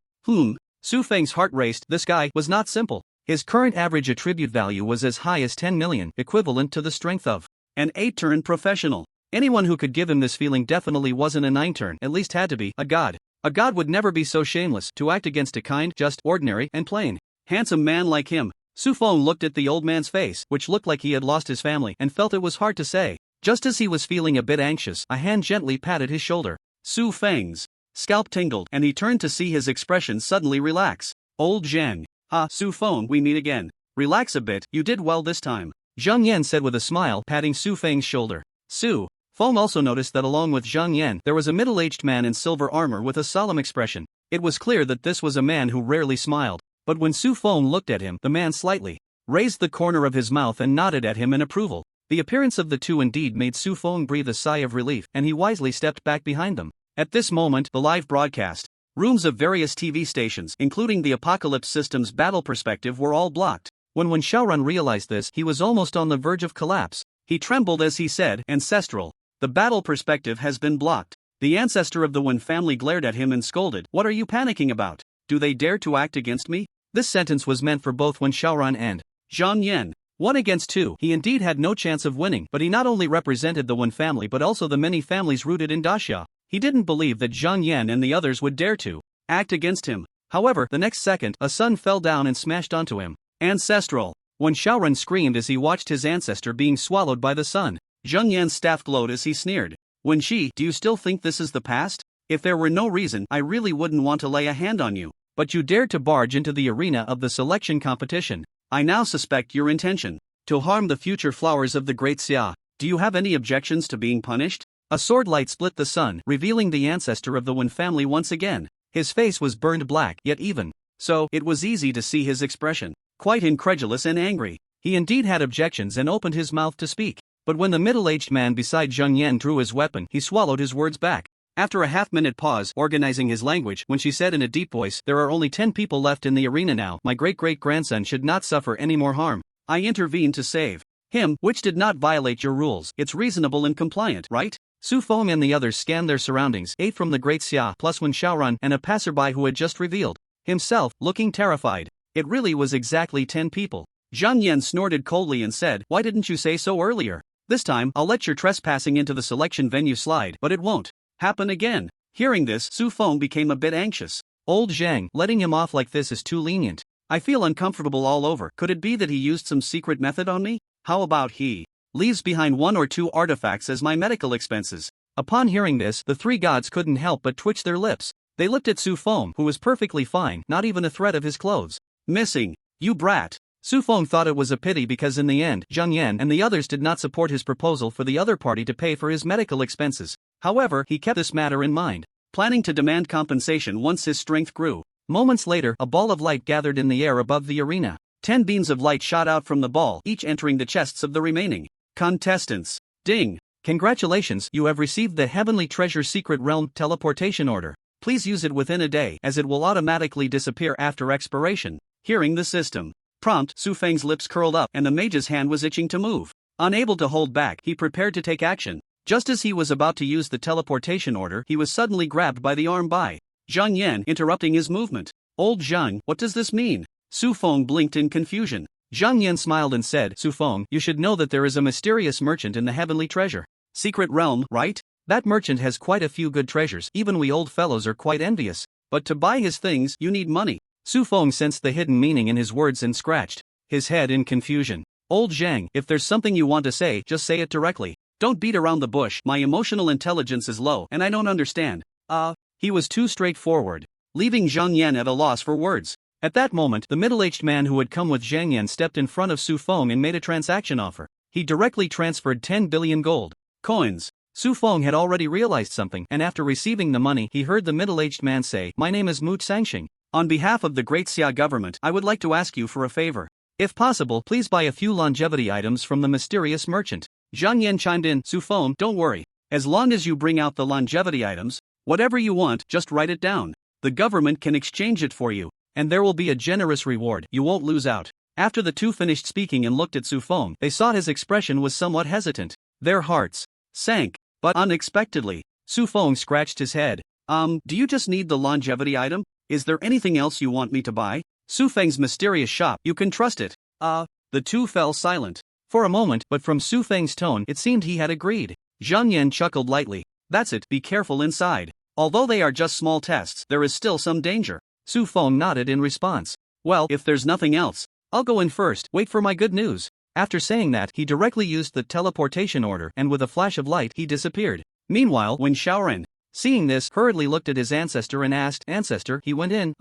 Su Feng's heart raced. This guy was not simple. His current average attribute value was as high as 10 million, equivalent to the strength of an 8-turn professional. Anyone who could give him this feeling definitely wasn't a 9-turn, at least had to be a god. A god would never be so shameless to act against a kind, just, ordinary, and plain handsome man like him. Su Feng looked at the old man's face, which looked like he had lost his family, and felt it was hard to say. Just as he was feeling a bit anxious, a hand gently patted his shoulder. Su Feng's scalp tingled, and he turned to see his expression suddenly relax. "Old Zheng. Su Feng, we meet again. Relax a bit, you did well this time," Zhang Yan said with a smile, patting Su Feng's shoulder. Su Feng also noticed that along with Zhang Yan, there was a middle-aged man in silver armor with a solemn expression. It was clear that this was a man who rarely smiled. But when Su Feng looked at him, the man slightly raised the corner of his mouth and nodded at him in approval. The appearance of the two indeed made Su Feng breathe a sigh of relief, and he wisely stepped back behind them. At this moment, the live broadcast rooms of various TV stations, including the Apocalypse System's battle perspective, were all blocked. When Wen Xiaoran realized this, he was almost on the verge of collapse. He trembled as he said, "Ancestral. The battle perspective has been blocked." The ancestor of the Wen family glared at him and scolded, "What are you panicking about? Do they dare to act against me?" This sentence was meant for both Wen Xiaoran and Zhang Yan. 1 against 2, he indeed had no chance of winning, but he not only represented the Wen family but also the many families rooted in Daxia. He didn't believe that Zhang Yan and the others would dare to act against him. However, the next second, a sun fell down and smashed onto him. Ancestral. Wen Xiaoran screamed as he watched his ancestor being swallowed by the sun. Zhang Yan's staff glowed as he sneered. "Wen Shi, do you still think this is the past? If there were no reason, I really wouldn't want to lay a hand on you. But you dared to barge into the arena of the selection competition. I now suspect your intention to harm the future flowers of the Great Xia. Do you have any objections to being punished?" A sword light split the sun, revealing the ancestor of the Wen family once again. His face was burned black, yet even so, it was easy to see his expression. Quite incredulous and angry. He indeed had objections and opened his mouth to speak. But when the middle-aged man beside Zhang Yan drew his weapon, he swallowed his words back. After a half-minute pause, organizing his language, when she said in a deep voice, "There are only 10 people left in the arena now. My great-great-grandson should not suffer any more harm. I intervened to save him, which did not violate your rules. It's reasonable and compliant, right?" Su Feng and the others scanned their surroundings, 8 from the Great Xia plus Wen Xiaoran and a passerby who had just revealed himself, looking terrified. It really was exactly 10 people. Zhang Yan snorted coldly and said, "Why didn't you say so earlier? This time, I'll let your trespassing into the selection venue slide, but it won't happen again." Hearing this, Su Feng became a bit anxious. Old Zhang, letting him off like this is too lenient. I feel uncomfortable all over. Could it be that he used some secret method on me? How about he leaves behind 1 or 2 artifacts as my medical expenses? Upon hearing this, the 3 gods couldn't help but twitch their lips. They looked at Su Feng, who was perfectly fine, not even a thread of his clothes missing. You brat. Su Feng thought it was a pity because in the end, Zhang Yan and the others did not support his proposal for the other party to pay for his medical expenses. However, he kept this matter in mind, planning to demand compensation once his strength grew. Moments later, a ball of light gathered in the air above the arena. 10 beams of light shot out from the ball, each entering the chests of the remaining contestants. Ding! Congratulations, you have received the Heavenly Treasure Secret Realm teleportation order. Please use it within a day, as it will automatically disappear after expiration. Hearing the system prompt, Su Feng's lips curled up and the mage's hand was itching to move. Unable to hold back, he prepared to take action. Just as he was about to use the teleportation order, he was suddenly grabbed by the arm by Zhang Yan, interrupting his movement. Old Zhang, what does this mean? Su Feng blinked in confusion. Zhang Yan smiled and said, Su Feng, you should know that there is a mysterious merchant in the Heavenly Treasure Secret Realm, right? That merchant has quite a few good treasures, even we old fellows are quite envious. But to buy his things, you need money. Su Feng sensed the hidden meaning in his words and scratched his head in confusion. Old Zhang, if there's something you want to say, just say it directly. Don't beat around the bush. My emotional intelligence is low and I don't understand. He was too straightforward, leaving Zhang Yan at a loss for words. At that moment, the middle-aged man who had come with Zhang Yan stepped in front of Su Feng and made a transaction offer. He directly transferred 10 billion gold coins. Su Feng had already realized something, and after receiving the money, he heard the middle-aged man say, My name is Mu Sangxing. On behalf of the Great Xia government, I would like to ask you for a favor. If possible, please buy a few longevity items from the mysterious merchant. Zhang Yan chimed in, Su Feng, don't worry. As long as you bring out the longevity items, whatever you want, just write it down. The government can exchange it for you, and there will be a generous reward. You won't lose out. After the two finished speaking and looked at Su Feng, they saw his expression was somewhat hesitant. Their hearts sank, but unexpectedly, Su Feng scratched his head. Do you just need the longevity item? Is there anything else you want me to buy? Su Feng's mysterious shop, you can trust it. The two fell silent for a moment, but from Su Feng's tone, it seemed he had agreed. Zhang Yan chuckled lightly. That's it, be careful inside. Although they are just small tests, there is still some danger. Su Feng nodded in response. Well, if there's nothing else, I'll go in first, wait for my good news. After saying that, he directly used the teleportation order and with a flash of light he disappeared. Meanwhile, when Xiaoran, seeing this, hurriedly looked at his ancestor and asked, Ancestor, he went in,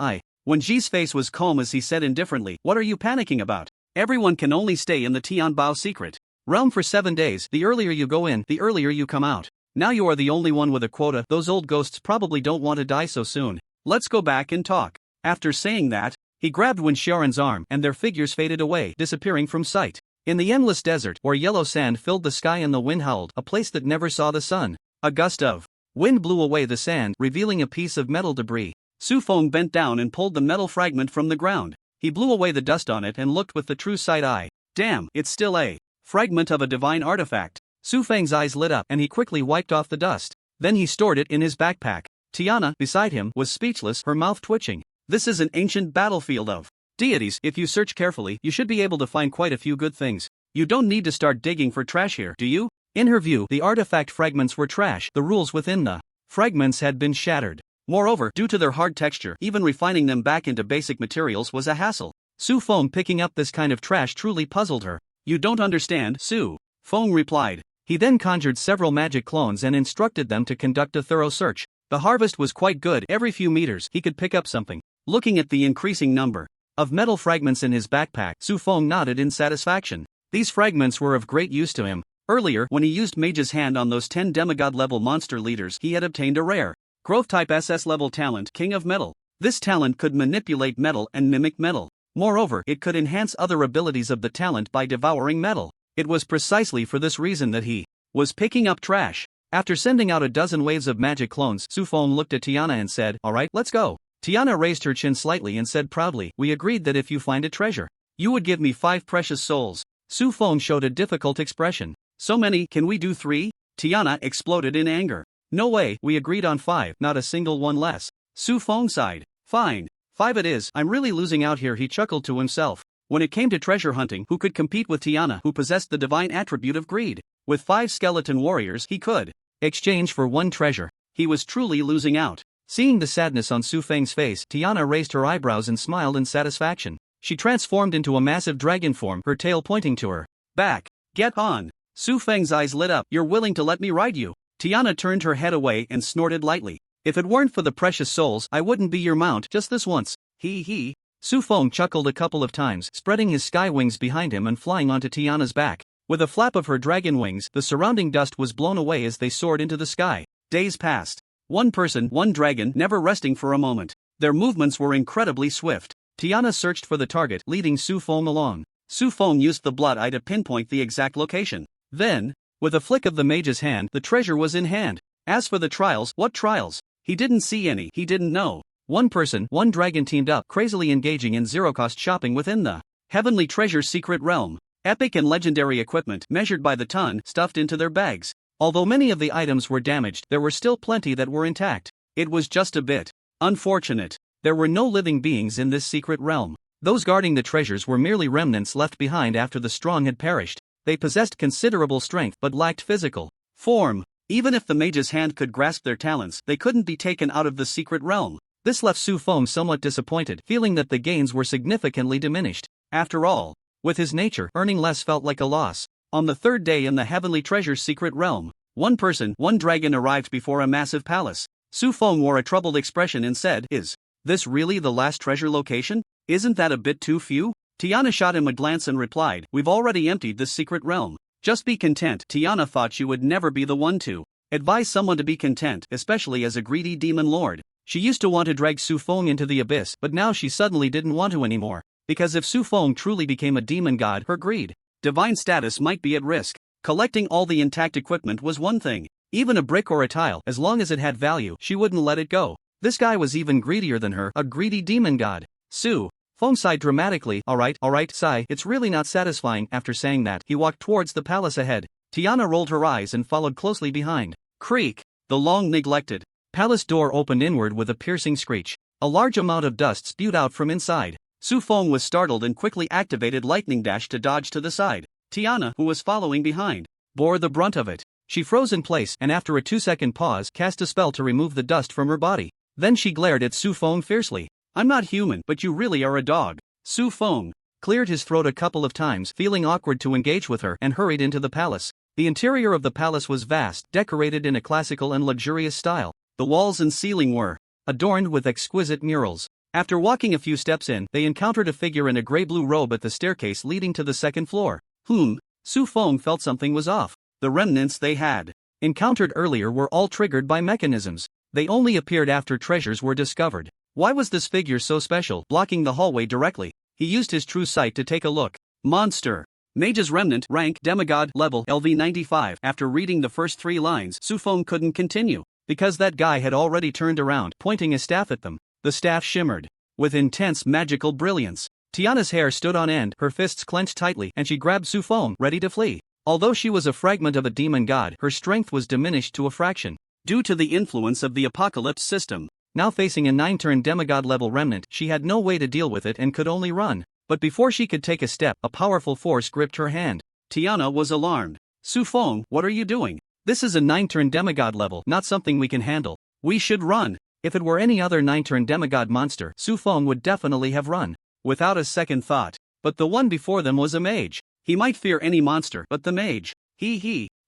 When Ji's face was calm as he said indifferently, What are you panicking about? Everyone can only stay in the Tianbao secret realm for 7 days. The earlier you go in, the earlier you come out. Now you are the only one with a quota. Those old ghosts probably don't want to die so soon. Let's go back and talk. After saying that, he grabbed Wen Xiaoran's arm and their figures faded away, disappearing from sight. In the endless desert, where yellow sand filled the sky and the wind howled, a place that never saw the sun, a gust of wind blew away the sand, revealing a piece of metal debris. Su Feng bent down and pulled the metal fragment from the ground. He blew away the dust on it and looked with the true sight eye. Damn, it's still a fragment of a divine artifact. Su Feng's eyes lit up and he quickly wiped off the dust. Then he stored it in his backpack. Tiana, beside him, was speechless, her mouth twitching. This is an ancient battlefield of deities. If you search carefully, you should be able to find quite a few good things. You don't need to start digging for trash here, do you? In her view, the artifact fragments were trash. The rules within the fragments had been shattered. Moreover, due to their hard texture, even refining them back into basic materials was a hassle. Su Feng picking up this kind of trash truly puzzled her. You don't understand, Su Feng replied. He then conjured several magic clones and instructed them to conduct a thorough search. The harvest was quite good. Every few meters, he could pick up something. Looking at the increasing number of metal fragments in his backpack, Su Feng nodded in satisfaction. These fragments were of great use to him. Earlier, when he used Mage's Hand on those 10 demigod-level monster leaders, he had obtained a rare growth-type SS-level talent, King of Metal. This talent could manipulate metal and mimic metal. Moreover, it could enhance other abilities of the talent by devouring metal. It was precisely for this reason that he was picking up trash. After sending out a dozen waves of magic clones, Su Feng looked at Tiana and said, Alright, let's go. Tiana raised her chin slightly and said proudly, We agreed that if you find a treasure, you would give me 5 precious souls. Su Feng showed a difficult expression. So many, can we do 3? Tiana exploded in anger. No way, we agreed on 5, not a single one less. Su Feng sighed. Fine. 5 it is, I'm really losing out here, he chuckled to himself. When it came to treasure hunting, who could compete with Tiana, who possessed the divine attribute of greed? With 5 skeleton warriors, he could exchange for 1 treasure. He was truly losing out. Seeing the sadness on Su Feng's face, Tiana raised her eyebrows and smiled in satisfaction. She transformed into a massive dragon form, her tail pointing to her back. Get on! Su Feng's eyes lit up. You're willing to let me ride you? Tiana turned her head away and snorted lightly. If it weren't for the precious souls, I wouldn't be your mount just this once. He. Su Feng chuckled a couple of times, spreading his sky wings behind him and flying onto Tiana's back. With a flap of her dragon wings, the surrounding dust was blown away as they soared into the sky. Days passed. 1 person, 1 dragon, never resting for a moment. Their movements were incredibly swift. Tiana searched for the target, leading Su Feng along. Su Feng used the blood eye to pinpoint the exact location. Then, with a flick of the mage's hand, the treasure was in hand. As for the trials, what trials? He didn't see any, he didn't know. 1 person, 1 dragon teamed up, crazily engaging in zero-cost shopping within the Heavenly Treasure's secret realm. Epic and legendary equipment, measured by the ton, stuffed into their bags. Although many of the items were damaged, there were still plenty that were intact. It was just a bit unfortunate. There were no living beings in this secret realm. Those guarding the treasures were merely remnants left behind after the strong had perished. They possessed considerable strength but lacked physical form. Even if the mage's hand could grasp their talents, they couldn't be taken out of the secret realm. This left Su Feng somewhat disappointed, feeling that the gains were significantly diminished. After all, with his nature, earning less felt like a loss. On the 3rd day in the Heavenly Treasure's secret realm, 1 person, 1 dragon arrived before a massive palace. Su Feng wore a troubled expression and said, "Is this really the last treasure location? Isn't that a bit too few?" Tiana shot him a glance and replied, "We've already emptied this secret realm. Just be content." Tiana thought she would never be the one to advise someone to be content, especially as a greedy demon lord. She used to want to drag Su Feng into the abyss, but now she suddenly didn't want to anymore. Because if Su Feng truly became a demon god, her greed, divine status might be at risk. Collecting all the intact equipment was one thing. Even a brick or a tile, as long as it had value, she wouldn't let it go. This guy was even greedier than her, a greedy demon god. Su Feng sighed dramatically. Alright, sigh, it's really not satisfying. After saying that, he walked towards the palace ahead. Tiana rolled her eyes and followed closely behind. Creak! The long-neglected palace door opened inward with a piercing screech. A large amount of dust spewed out from inside. Su Feng was startled and quickly activated Lightning Dash to dodge to the side. Tiana, who was following behind, bore the brunt of it. She froze in place and after a 2-second pause cast a spell to remove the dust from her body. Then she glared at Su Feng fiercely. "I'm not human, but you really are a dog." Su Feng cleared his throat a couple of times, feeling awkward to engage with her, and hurried into the palace. The interior of the palace was vast, decorated in a classical and luxurious style. The walls and ceiling were adorned with exquisite murals. After walking a few steps in, they encountered a figure in a gray-blue robe at the staircase leading to the 2nd floor. Su Feng felt something was off. The remnants they had encountered earlier were all triggered by mechanisms. They only appeared after treasures were discovered. Why was this figure so special, blocking the hallway directly? He used his true sight to take a look. Monster. Mage's Remnant, rank, demigod, level, LV 95. After reading the first 3 lines, Su Feng couldn't continue, because that guy had already turned around, pointing a staff at them. The staff shimmered with intense magical brilliance. Tiana's hair stood on end, her fists clenched tightly, and she grabbed Su Feng, ready to flee. Although she was a fragment of a demon god, her strength was diminished to a fraction, due to the influence of the apocalypse system. Now facing a 9-turn demigod-level remnant, she had no way to deal with it and could only run. But before she could take a step, a powerful force gripped her hand. Tiana was alarmed. "Su Feng, what are you doing? This is a 9-turn demigod level, not something we can handle. We should run." If it were any other 9-turn demigod monster, Su Feng would definitely have run, without a second thought. But the one before them was a mage. He might fear any monster, but the mage.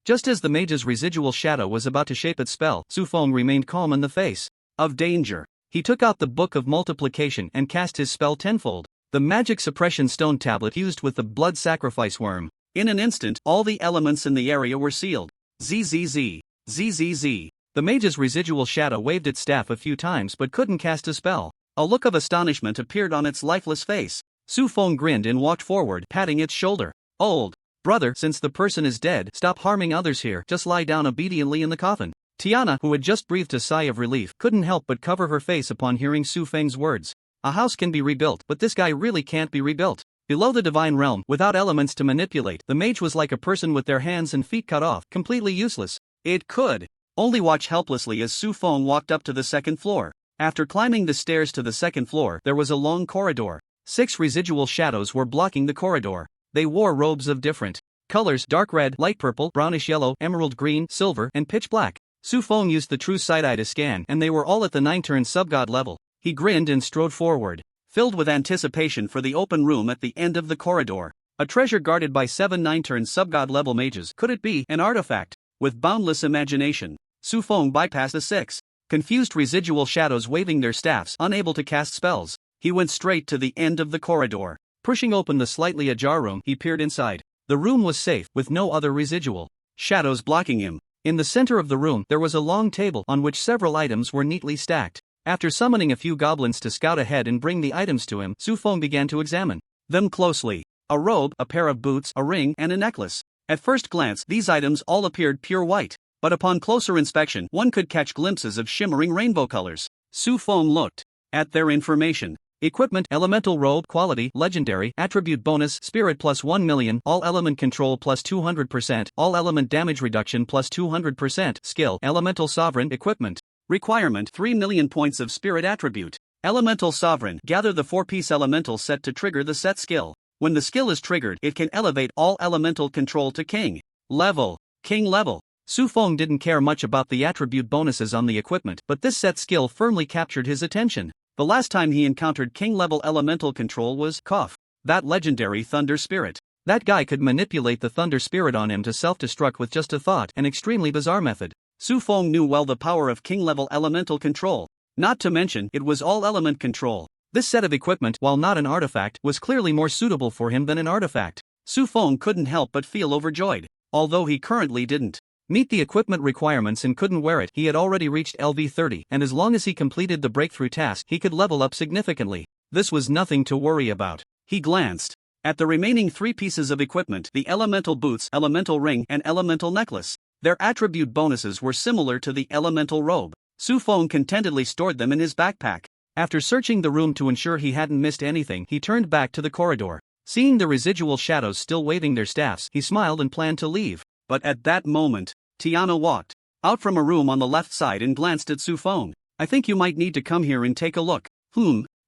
Just as the mage's residual shadow was about to shape its spell, Su Feng remained calm in the face of danger. He took out the Book of Multiplication and cast his spell tenfold, the magic suppression stone tablet used with the blood sacrifice worm. In an instant, all the elements in the area were sealed. ZZZ. The mage's residual shadow waved its staff a few times but couldn't cast a spell. A look of astonishment appeared on its lifeless face. Su Feng grinned and walked forward, patting its shoulder. "Old brother, since the person is dead, stop harming others here, just lie down obediently in the coffin." Tiana, who had just breathed a sigh of relief, couldn't help but cover her face upon hearing Su Feng's words. A house can be rebuilt, but this guy really can't be rebuilt. Below the divine realm, without elements to manipulate, the mage was like a person with their hands and feet cut off, completely useless. It could only watch helplessly as Su Feng walked up to the 2nd floor. After climbing the stairs to the second floor, there was a long corridor. 6 residual shadows were blocking the corridor. They wore robes of different colors: dark red, light purple, brownish yellow, emerald green, silver, and pitch black. Su Feng used the true sight eye to scan, and they were all at the 9-turn subgod level. He grinned and strode forward, filled with anticipation for the open room at the end of the corridor. A treasure guarded by 7 9-turn subgod level mages. Could it be an artifact? With boundless imagination, Su Feng bypassed the 6 confused residual shadows waving their staffs, unable to cast spells. He went straight to the end of the corridor. Pushing open the slightly ajar room, he peered inside. The room was safe, with no other residual shadows blocking him. In the center of the room, there was a long table on which several items were neatly stacked. After summoning a few goblins to scout ahead and bring the items to him, Su Feng began to examine them closely. A robe, a pair of boots, a ring, and a necklace. At first glance, these items all appeared pure white, but upon closer inspection, one could catch glimpses of shimmering rainbow colors. Su Feng looked at their information. Equipment: elemental robe, quality, legendary, attribute bonus, spirit plus 1 million, all element control plus 200%, all element damage reduction plus 200%, skill, elemental sovereign, equipment. Requirement: 3 million points of spirit attribute. Elemental sovereign, gather the 4-piece elemental set to trigger the set skill. When the skill is triggered, it can elevate all elemental control to king level. King level. Su Feng didn't care much about the attribute bonuses on the equipment, but this set skill firmly captured his attention. The last time he encountered king-level elemental control was Koff, that legendary thunder spirit. That guy could manipulate the thunder spirit on him to self-destruct with just a thought, an extremely bizarre method. Su Feng knew well the power of king-level elemental control. Not to mention, it was all-element control. This set of equipment, while not an artifact, was clearly more suitable for him than an artifact. Su Feng couldn't help but feel overjoyed. Although he currently didn't meet the equipment requirements and couldn't wear it, he had already reached LV30, and as long as he completed the breakthrough task, he could level up significantly. This was nothing to worry about. He glanced at the remaining 3 pieces of equipment: the elemental boots, elemental ring, and elemental necklace. Their attribute bonuses were similar to the elemental robe. Su Feng contentedly stored them in his backpack. After searching the room to ensure he hadn't missed anything, he turned back to the corridor. Seeing the residual shadows still waving their staffs, he smiled and planned to leave. But at that moment, Tiana walked out from a room on the left side and glanced at Su Feng. "I think you might need to come here and take a look."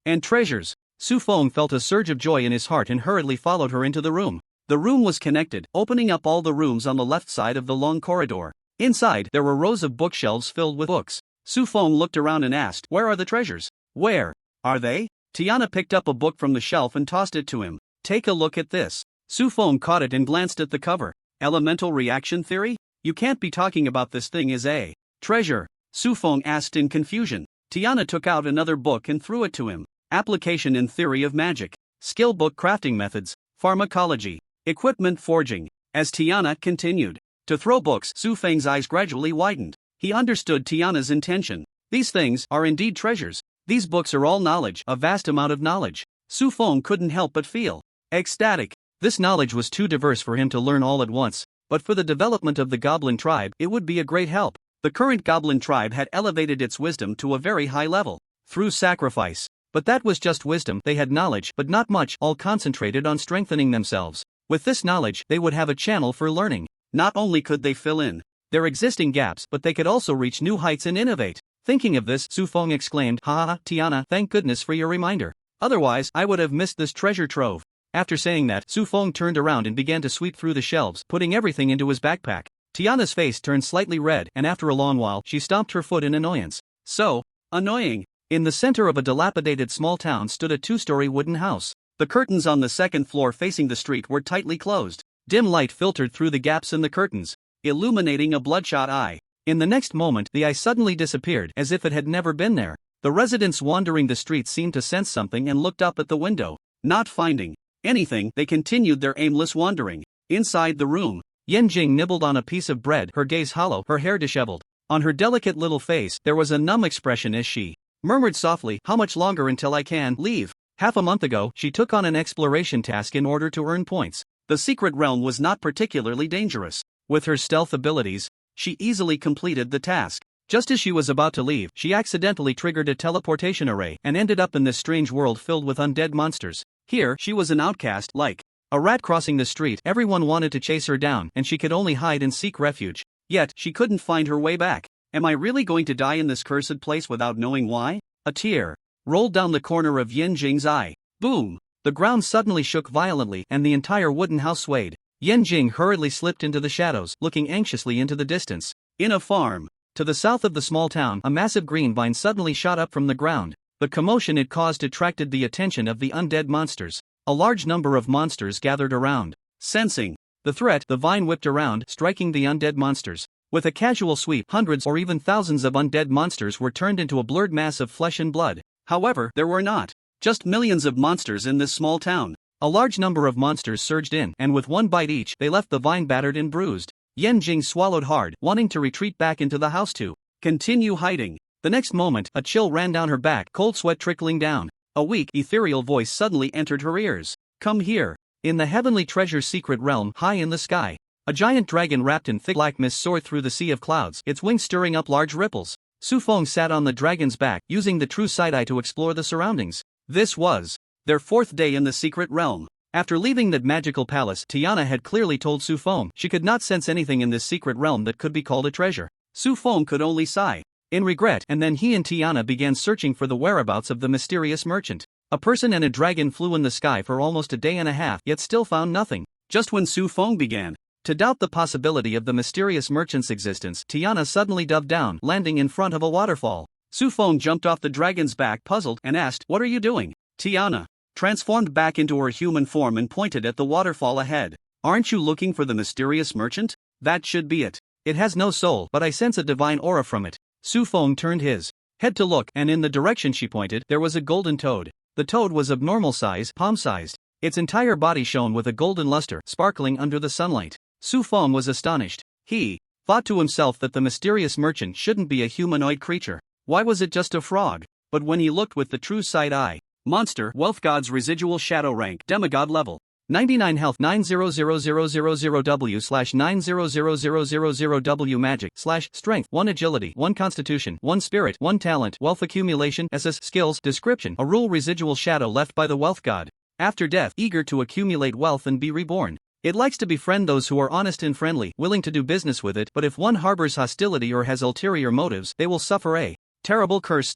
And treasures. Su Feng felt a surge of joy in his heart and hurriedly followed her into the room. The room was connected, opening up all the rooms on the left side of the long corridor. Inside, there were rows of bookshelves filled with books. Su Feng looked around and asked, "Where are the treasures?" "Where are they?" Tiana picked up a book from the shelf and tossed it to him. "Take a look at this." Su Feng caught it and glanced at the cover. "Elemental reaction theory? You can't be talking about this thing as a treasure?" Su Feng asked in confusion. Tiana took out another book and threw it to him. Application in Theory of Magic. Skill book: Crafting Methods, Pharmacology, Equipment Forging. As Tiana continued to throw books, Su Feng's eyes gradually widened. He understood Tiana's intention. These things are indeed treasures. These books are all knowledge, a vast amount of knowledge. Su Feng couldn't help but feel ecstatic. This knowledge was too diverse for him to learn all at once, but for the development of the goblin tribe, it would be a great help. The current goblin tribe had elevated its wisdom to a very high level through sacrifice. But that was just wisdom. They had knowledge, but not much, all concentrated on strengthening themselves. With this knowledge, they would have a channel for learning. Not only could they fill in their existing gaps, but they could also reach new heights and innovate. Thinking of this, Su Feng exclaimed, "Ha, Tiana, thank goodness for your reminder. Otherwise, I would have missed this treasure trove." After saying that, Su Feng turned around and began to sweep through the shelves, putting everything into his backpack. Tiana's face turned slightly red, and after a long while, she stomped her foot in annoyance. So annoying. In the center of a dilapidated small town stood a 2-story wooden house. The curtains on the second floor facing the street were tightly closed. Dim light filtered through the gaps in the curtains, illuminating a bloodshot eye. In the next moment, the eye suddenly disappeared, as if it had never been there. The residents wandering the streets seemed to sense something and looked up at the window. Not finding anything, they continued their aimless wandering. Inside the room, Yen Jing nibbled on a piece of bread, her gaze hollow, her hair disheveled. On her delicate little face, there was a numb expression as she murmured softly, "How much longer until I can leave?" Half a month ago, she took on an exploration task in order to earn points. The secret realm was not particularly dangerous. With her stealth abilities, she easily completed the task. Just as she was about to leave, she accidentally triggered a teleportation array and ended up in this strange world filled with undead monsters. Here, she was an outcast, like a rat crossing the street. Everyone wanted to chase her down, and she could only hide and seek refuge. Yet, she couldn't find her way back. "Am I really going to die in this cursed place without knowing why?" A tear rolled down the corner of Yen Jing's eye. Boom! The ground suddenly shook violently and the entire wooden house swayed. Yen Jing hurriedly slipped into the shadows, looking anxiously into the distance. In a farm to the south of the small town, a massive green vine suddenly shot up from the ground. The commotion it caused attracted the attention of the undead monsters. A large number of monsters gathered around. Sensing the threat, the vine whipped around, striking the undead monsters. With a casual sweep, hundreds or even thousands of undead monsters were turned into a blurred mass of flesh and blood. However, there were not just millions of monsters in this small town. A large number of monsters surged in, and with one bite each, they left the vine battered and bruised. Yen Jing swallowed hard, wanting to retreat back into the house to continue hiding. The next moment, a chill ran down her back, cold sweat trickling down. A weak, ethereal voice suddenly entered her ears. Come here. In the heavenly treasure's secret realm, high in the sky, a giant dragon wrapped in thick black mist soared through the sea of clouds, its wings stirring up large ripples. Su Feng sat on the dragon's back, using the true side-eye to explore the surroundings. This was their fourth day in the secret realm. After leaving that magical palace, Tiana had clearly told Su Feng she could not sense anything in this secret realm that could be called a treasure. Su Feng could only sigh in regret, and then he and Tiana began searching for the whereabouts of the mysterious merchant. A person and a dragon flew in the sky for almost a day and a half, yet still found nothing. Just when Su Feng began to doubt the possibility of the mysterious merchant's existence, Tiana suddenly dove down, landing in front of a waterfall. Su Feng jumped off the dragon's back, puzzled, and asked, "What are you doing?" Tiana transformed back into her human form and pointed at the waterfall ahead. "Aren't you looking for the mysterious merchant? That should be it. It has no soul, but I sense a divine aura from it." Su Feng turned his head to look, and in the direction she pointed, there was a golden toad. The toad was of normal size, palm-sized. Its entire body shone with a golden luster, sparkling under the sunlight. Su Feng was astonished. He thought to himself that the mysterious merchant shouldn't be a humanoid creature. Why was it just a frog? But when he looked with the true side-eye, monster, wealth god's residual shadow rank, demigod level, 99 health, 90000W/9000000W magic, strength, 1 agility, 1 constitution, 1 spirit, 1 talent, wealth accumulation, SS skills, description, a rule residual shadow left by the wealth god. After death, eager to accumulate wealth and be reborn. It likes to befriend those who are honest and friendly, willing to do business with it, but if one harbors hostility or has ulterior motives, they will suffer a terrible curse.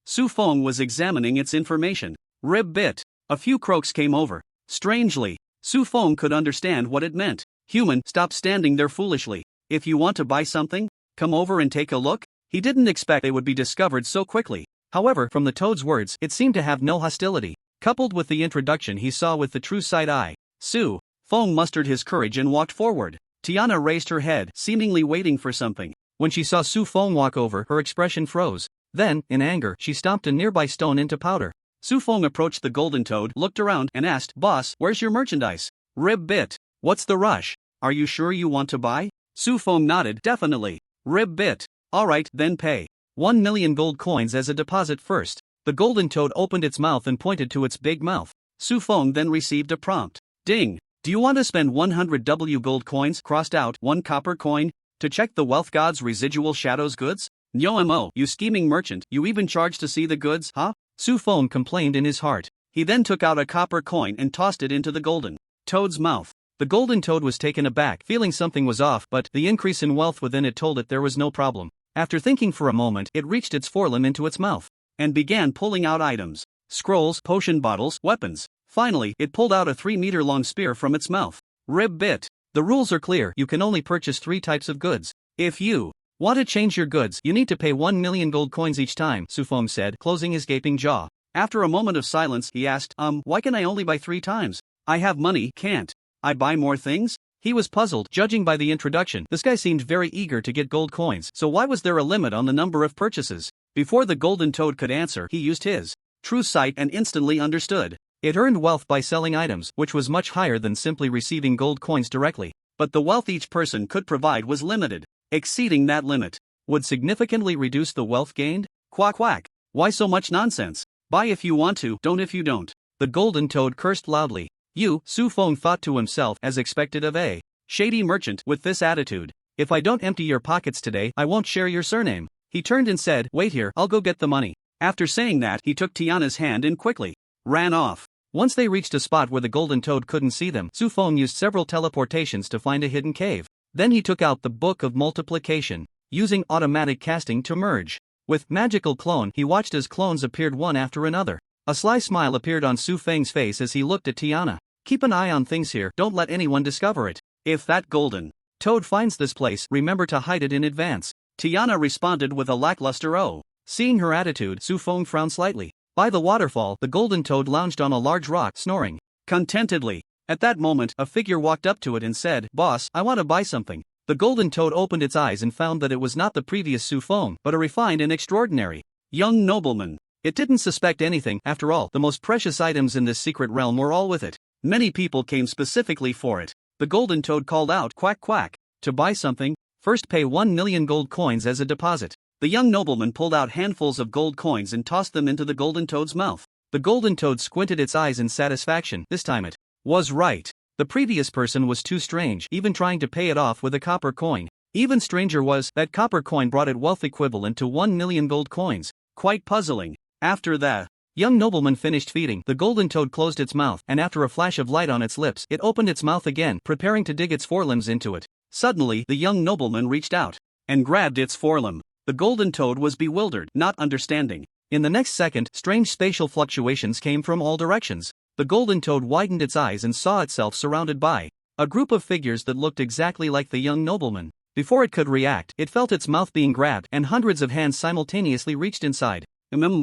Su Feng was examining its information. Rib bit. A few croaks came over. Strangely, Su Feng could understand what it meant. Human, stop standing there foolishly. If you want to buy something, come over and take a look. He didn't expect they would be discovered so quickly. However, from the toad's words, it seemed to have no hostility. Coupled with the introduction he saw with the true side-eye, Su Feng mustered his courage and walked forward. Tiana raised her head, seemingly waiting for something. When she saw Su Feng walk over, her expression froze. Then, in anger, she stomped a nearby stone into powder. Su Feng approached the golden toad, looked around, and asked, "Boss, where's your merchandise?" Rib bit. "What's the rush? Are you sure you want to buy?" Su Feng nodded, "Definitely." Rib bit. "Alright, then pay 1 million gold coins as a deposit first." The golden toad opened its mouth and pointed to its big mouth. Su Feng then received a prompt. Ding. "Do you want to spend 100 W gold coins, crossed out 1 copper coin, to check the wealth god's residual shadows goods? Nyo-mo, you scheming merchant, you even charge to see the goods, huh?" Su Feng complained in his heart. He then took out a copper coin and tossed it into the golden toad's mouth. The golden toad was taken aback, feeling something was off, but the increase in wealth within it told it there was no problem. After thinking for a moment, it reached its forelimb into its mouth and began pulling out items. Scrolls, potion bottles, weapons. Finally, it pulled out a 3-meter-long spear from its mouth. Rib bit. "The rules are clear, you can only purchase 3 types of goods. If you want to change your goods, you need to pay 1 million gold coins each time," Su Feng said, closing his gaping jaw. After a moment of silence, he asked, "Why can I only buy 3 times? I have money, can't I buy more things?" He was puzzled, judging by the introduction. This guy seemed very eager to get gold coins, so why was there a limit on the number of purchases? Before the golden toad could answer, he used his true sight and instantly understood. It earned wealth by selling items, which was much higher than simply receiving gold coins directly. But the wealth each person could provide was limited. Exceeding that limit would significantly reduce the wealth gained. Quack quack. Why so much nonsense? Buy if you want to, don't if you don't. The golden toad cursed loudly. Su Feng thought to himself, as expected of a shady merchant with this attitude. "If I don't empty your pockets today, I won't share your surname." He turned and said, "Wait here, I'll go get the money." After saying that, he took Tiana's hand and quickly ran off. Once they reached a spot where the golden toad couldn't see them, Su Feng used several teleportations to find a hidden cave. Then he took out the Book of Multiplication, using automatic casting to merge With Magical Clone, he watched as clones appeared one after another. A sly smile appeared on Su Feng's face as he looked at Tiana. Keep an eye on things here, don't let anyone discover it. If that golden toad finds this place, remember to hide it in advance. Tiana responded with a lackluster "oh." Seeing her attitude, Su Feng frowned slightly. By the waterfall, the golden toad lounged on a large rock, snoring contentedly. At that moment, a figure walked up to it and said, "Boss, I want to buy something." The golden toad opened its eyes and found that it was not the previous Su Feng, but a refined and extraordinary young nobleman. It didn't suspect anything. After all, the most precious items in this secret realm were all with it. Many people came specifically for it. The golden toad called out, "Quack quack. To buy something, first pay 1 million gold coins as a deposit." The young nobleman pulled out handfuls of gold coins and tossed them into the golden toad's mouth. The golden toad squinted its eyes in satisfaction. This time it was right. The previous person was too strange, even trying to pay it off with a copper coin. Even stranger was that copper coin brought it wealth equivalent to 1 million gold coins. Quite puzzling. After the young nobleman finished feeding, the golden toad closed its mouth, and after a flash of light on its lips, it opened its mouth again, preparing to dig its forelimbs into it. Suddenly, the young nobleman reached out and grabbed its forelimb. The golden toad was bewildered, not understanding. In the next second, strange spatial fluctuations came from all directions. The golden toad widened its eyes and saw itself surrounded by a group of figures that looked exactly like the young nobleman. Before it could react, it felt its mouth being grabbed, and hundreds of hands simultaneously reached inside.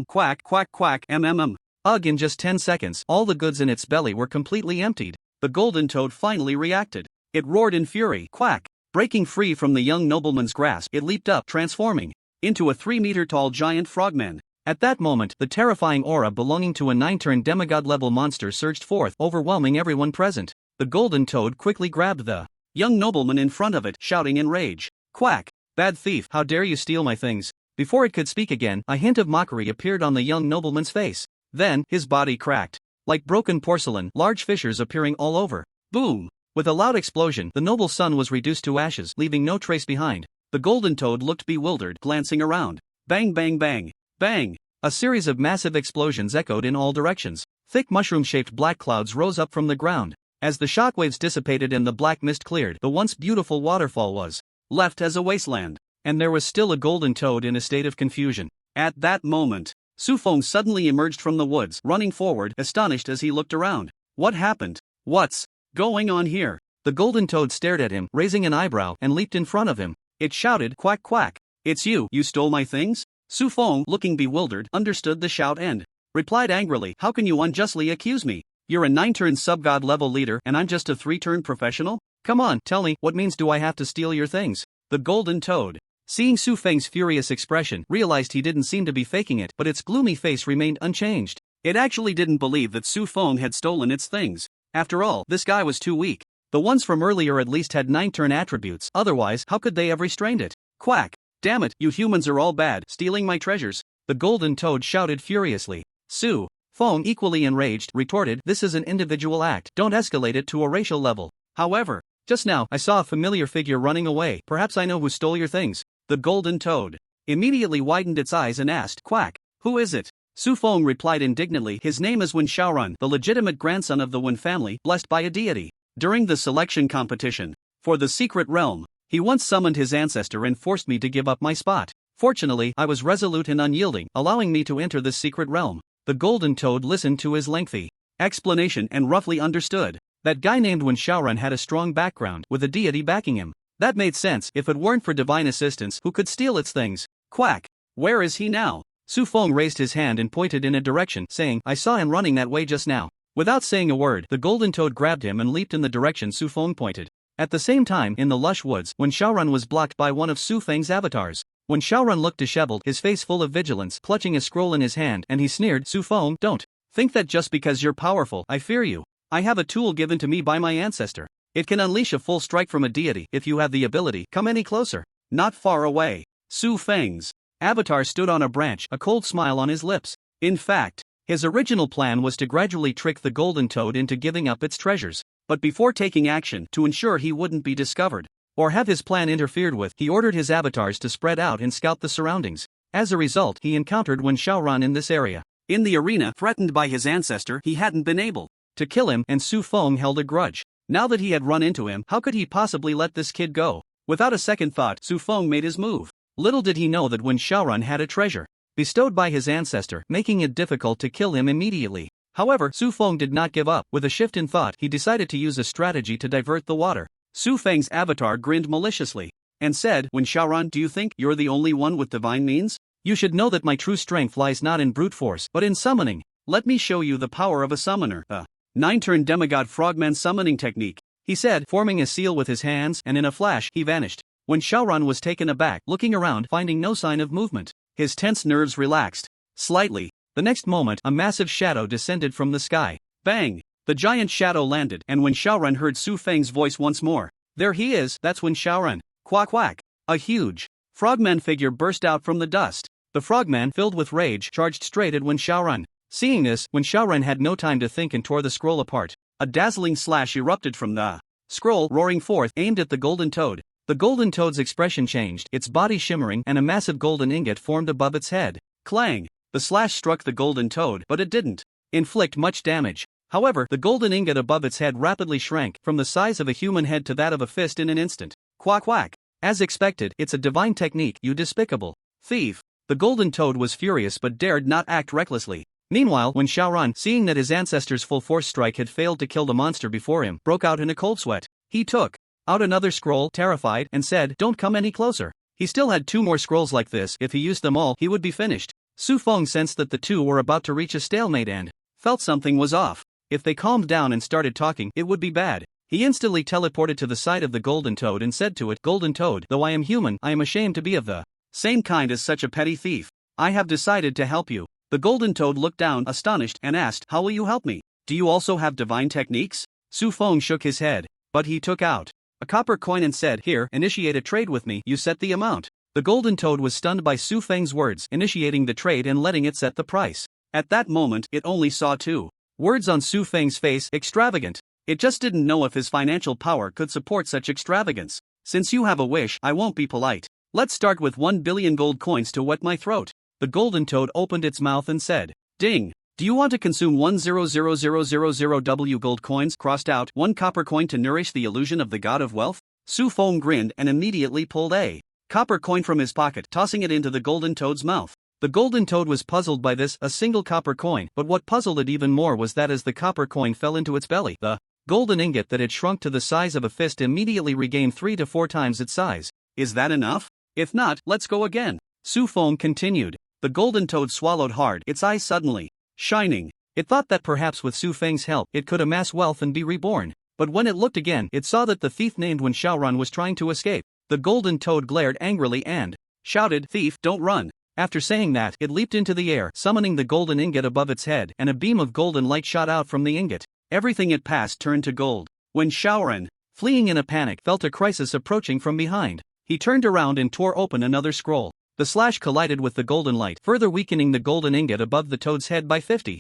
Quack, quack, quack, Ugh, in just 10 seconds, all the goods in its belly were completely emptied. The golden toad finally reacted. It roared in fury, quack. Breaking free from the young nobleman's grasp, it leaped up, transforming into a 3-meter-tall giant frogman. At that moment, the terrifying aura belonging to a 9-turn demigod-level monster surged forth, overwhelming everyone present. The golden toad quickly grabbed the young nobleman in front of it, shouting in rage, "Quack! Bad thief, how dare you steal my things?" Before it could speak again, a hint of mockery appeared on the young nobleman's face. Then, his body cracked. Like broken porcelain, large fissures appearing all over. Boom! With a loud explosion, the noble son was reduced to ashes, leaving no trace behind. The golden toad looked bewildered, glancing around. Bang bang bang! Bang! A series of massive explosions echoed in all directions. Thick mushroom-shaped black clouds rose up from the ground. As the shockwaves dissipated and the black mist cleared, the once beautiful waterfall was left as a wasteland. And there was still a golden toad in a state of confusion. At that moment, Su Feng suddenly emerged from the woods, running forward, astonished as he looked around. What happened? What's going on here? The golden toad stared at him, raising an eyebrow, and leaped in front of him. It shouted, "Quack quack! It's you stole my things?" Su Feng, looking bewildered, understood the shout and replied angrily, "How can you unjustly accuse me? You're a 9-turn sub-god level leader and I'm just a 3-turn professional? Come on, tell me, what means do I have to steal your things?" The golden toad, seeing Su Feng's furious expression, realized he didn't seem to be faking it, but its gloomy face remained unchanged. It actually didn't believe that Su Feng had stolen its things. After all, this guy was too weak. The ones from earlier at least had 9-turn attributes, otherwise, how could they have restrained it? Quack! Damn it, you humans are all bad, stealing my treasures. The golden toad shouted furiously. Su Feng, equally enraged, retorted, "This is an individual act, don't escalate it to a racial level. However, just now, I saw a familiar figure running away, perhaps I know who stole your things." The golden toad immediately widened its eyes and asked, "Quack, who is it?" Su Feng replied indignantly, "His name is Wen Shaorun, the legitimate grandson of the Wen family, blessed by a deity. During the selection competition for the secret realm, he once summoned his ancestor and forced me to give up my spot. Fortunately, I was resolute and unyielding, allowing me to enter this secret realm." The golden toad listened to his lengthy explanation and roughly understood. That guy named Wen Shaorun had a strong background, with a deity backing him. That made sense. If it weren't for divine assistance, who could steal its things? Quack! Where is he now? Su Feng raised his hand and pointed in a direction, saying, "I saw him running that way just now." Without saying a word, the golden toad grabbed him and leaped in the direction Su Feng pointed. At the same time, in the lush woods, Wen Shaorun was blocked by one of Su Feng's avatars. Wen Shaorun looked disheveled, his face full of vigilance, clutching a scroll in his hand, and he sneered, "Su Feng, don't think that just because you're powerful, I fear you. I have a tool given to me by my ancestor. It can unleash a full strike from a deity. If you have the ability, come any closer." Not far away, Su Feng's avatar stood on a branch, a cold smile on his lips. In fact, his original plan was to gradually trick the golden toad into giving up its treasures. But before taking action, to ensure he wouldn't be discovered or have his plan interfered with, he ordered his avatars to spread out and scout the surroundings. As a result, he encountered Wen Shaorun in this area. In the arena, threatened by his ancestor, he hadn't been able to kill him, and Su Feng held a grudge. Now that he had run into him, how could he possibly let this kid go? Without a second thought, Su Feng made his move. Little did he know that Wen Xiaoran had a treasure bestowed by his ancestor, making it difficult to kill him immediately. However, Su Feng did not give up. With a shift in thought, he decided to use a strategy to divert the water. Su Feng's avatar grinned maliciously and said, Wen Xiaoran, do you think you're the only one with divine means? You should know that my true strength lies not in brute force, but in summoning. Let me show you the power of a summoner. 9-turn demigod frogman summoning technique, he said, forming a seal with his hands, and in a flash, he vanished. When Xiaoran was taken aback, looking around, finding no sign of movement, his tense nerves relaxed slightly. The next moment, a massive shadow descended from the sky. Bang! The giant shadow landed, and when Xiaoran heard Su Feng's voice once more, there he is, that's Wen Xiaoran. Quack quack! A huge frogman figure burst out from the dust. The frogman, filled with rage, charged straight at Wen Xiaoran. Seeing this, Wen Xiaoran had no time to think and tore the scroll apart. A dazzling slash erupted from the scroll, roaring forth, aimed at the golden toad. The golden toad's expression changed, its body shimmering, and a massive golden ingot formed above its head. Clang! The slash struck the golden toad, but it didn't inflict much damage. However, the golden ingot above its head rapidly shrank, from the size of a human head to that of a fist in an instant. Quack quack! As expected, it's a divine technique, you despicable thief. The golden toad was furious but dared not act recklessly. Meanwhile, when Xiaoran, seeing that his ancestor's full force strike had failed to kill the monster before him, broke out in a cold sweat. He took out another scroll, terrified, and said, don't come any closer. He still had 2 more scrolls like this. If he used them all, he would be finished. Su Feng sensed that the two were about to reach a stalemate and felt something was off. If they calmed down and started talking, it would be bad. He instantly teleported to the side of the golden toad and said to it, Golden toad, though I am human, I am ashamed to be of the same kind as such a petty thief. I have decided to help you. The golden toad looked down, astonished, and asked, how will you help me? Do you also have divine techniques? Su Feng shook his head, but he took out a copper coin and said, here, initiate a trade with me, you set the amount. The golden toad was stunned by Su Feng's words, initiating the trade and letting it set the price. At that moment, it only saw 2 words on Su Feng's face, extravagant. It just didn't know if his financial power could support such extravagance. Since you have a wish, I won't be polite. Let's start with 1 billion gold coins to wet my throat. The golden toad opened its mouth and said, ding! Do you want to consume 1,000,000 gold coins, crossed out 1 copper coin to nourish the illusion of the god of wealth? Su Feng grinned and immediately pulled a copper coin from his pocket, tossing it into the golden toad's mouth. The golden toad was puzzled by this, a single copper coin, but what puzzled it even more was that as the copper coin fell into its belly, the golden ingot that had shrunk to the size of a fist immediately regained 3 to 4 times its size. Is that enough? If not, let's go again. Su Feng continued. The golden toad swallowed hard, its eyes suddenly shining. It thought that perhaps with Su Feng's help, it could amass wealth and be reborn. But when it looked again, it saw that the thief named Wen Xiaoran was trying to escape. The golden toad glared angrily and shouted, thief, don't run. After saying that, it leaped into the air, summoning the golden ingot above its head, and a beam of golden light shot out from the ingot. Everything it passed turned to gold. When Xiaoran, fleeing in a panic, felt a crisis approaching from behind, he turned around and tore open another scroll. The slash collided with the golden light, further weakening the golden ingot above the toad's head by 50%.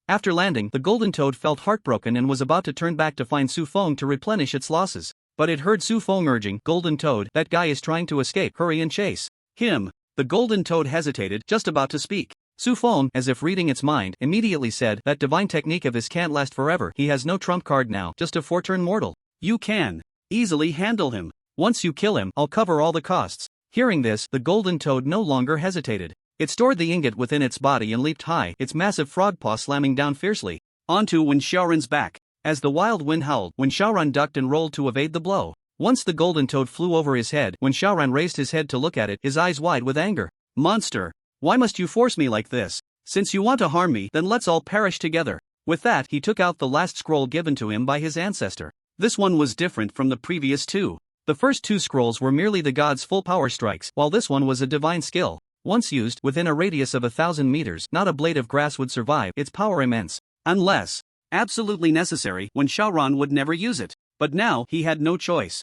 After landing, the golden toad felt heartbroken and was about to turn back to find Su Feng to replenish its losses. But it heard Su Feng urging, Golden toad, that guy is trying to escape, hurry and chase him. The golden toad hesitated, just about to speak. Su Feng, as if reading its mind, immediately said, that divine technique of his can't last forever, he has no trump card now, just a 4-turn mortal. You can easily handle him. Once you kill him, I'll cover all the costs. Hearing this, the golden toad no longer hesitated. It stored the ingot within its body and leaped high, its massive frog paw slamming down fiercely onto Wen Xiaoran's back. As the wild wind howled, Wen Xiaoran ducked and rolled to evade the blow. Once the golden toad flew over his head, Wen Xiaoran raised his head to look at it, his eyes wide with anger. Monster! Why must you force me like this? Since you want to harm me, then let's all perish together. With that, he took out the last scroll given to him by his ancestor. This one was different from the previous 2. The first 2 scrolls were merely the god's full power strikes, while this one was a divine skill. Once used, within a radius of 1,000 meters, not a blade of grass would survive, its power immense. Unless absolutely necessary, Wen Xiaoran would never use it. But now, he had no choice.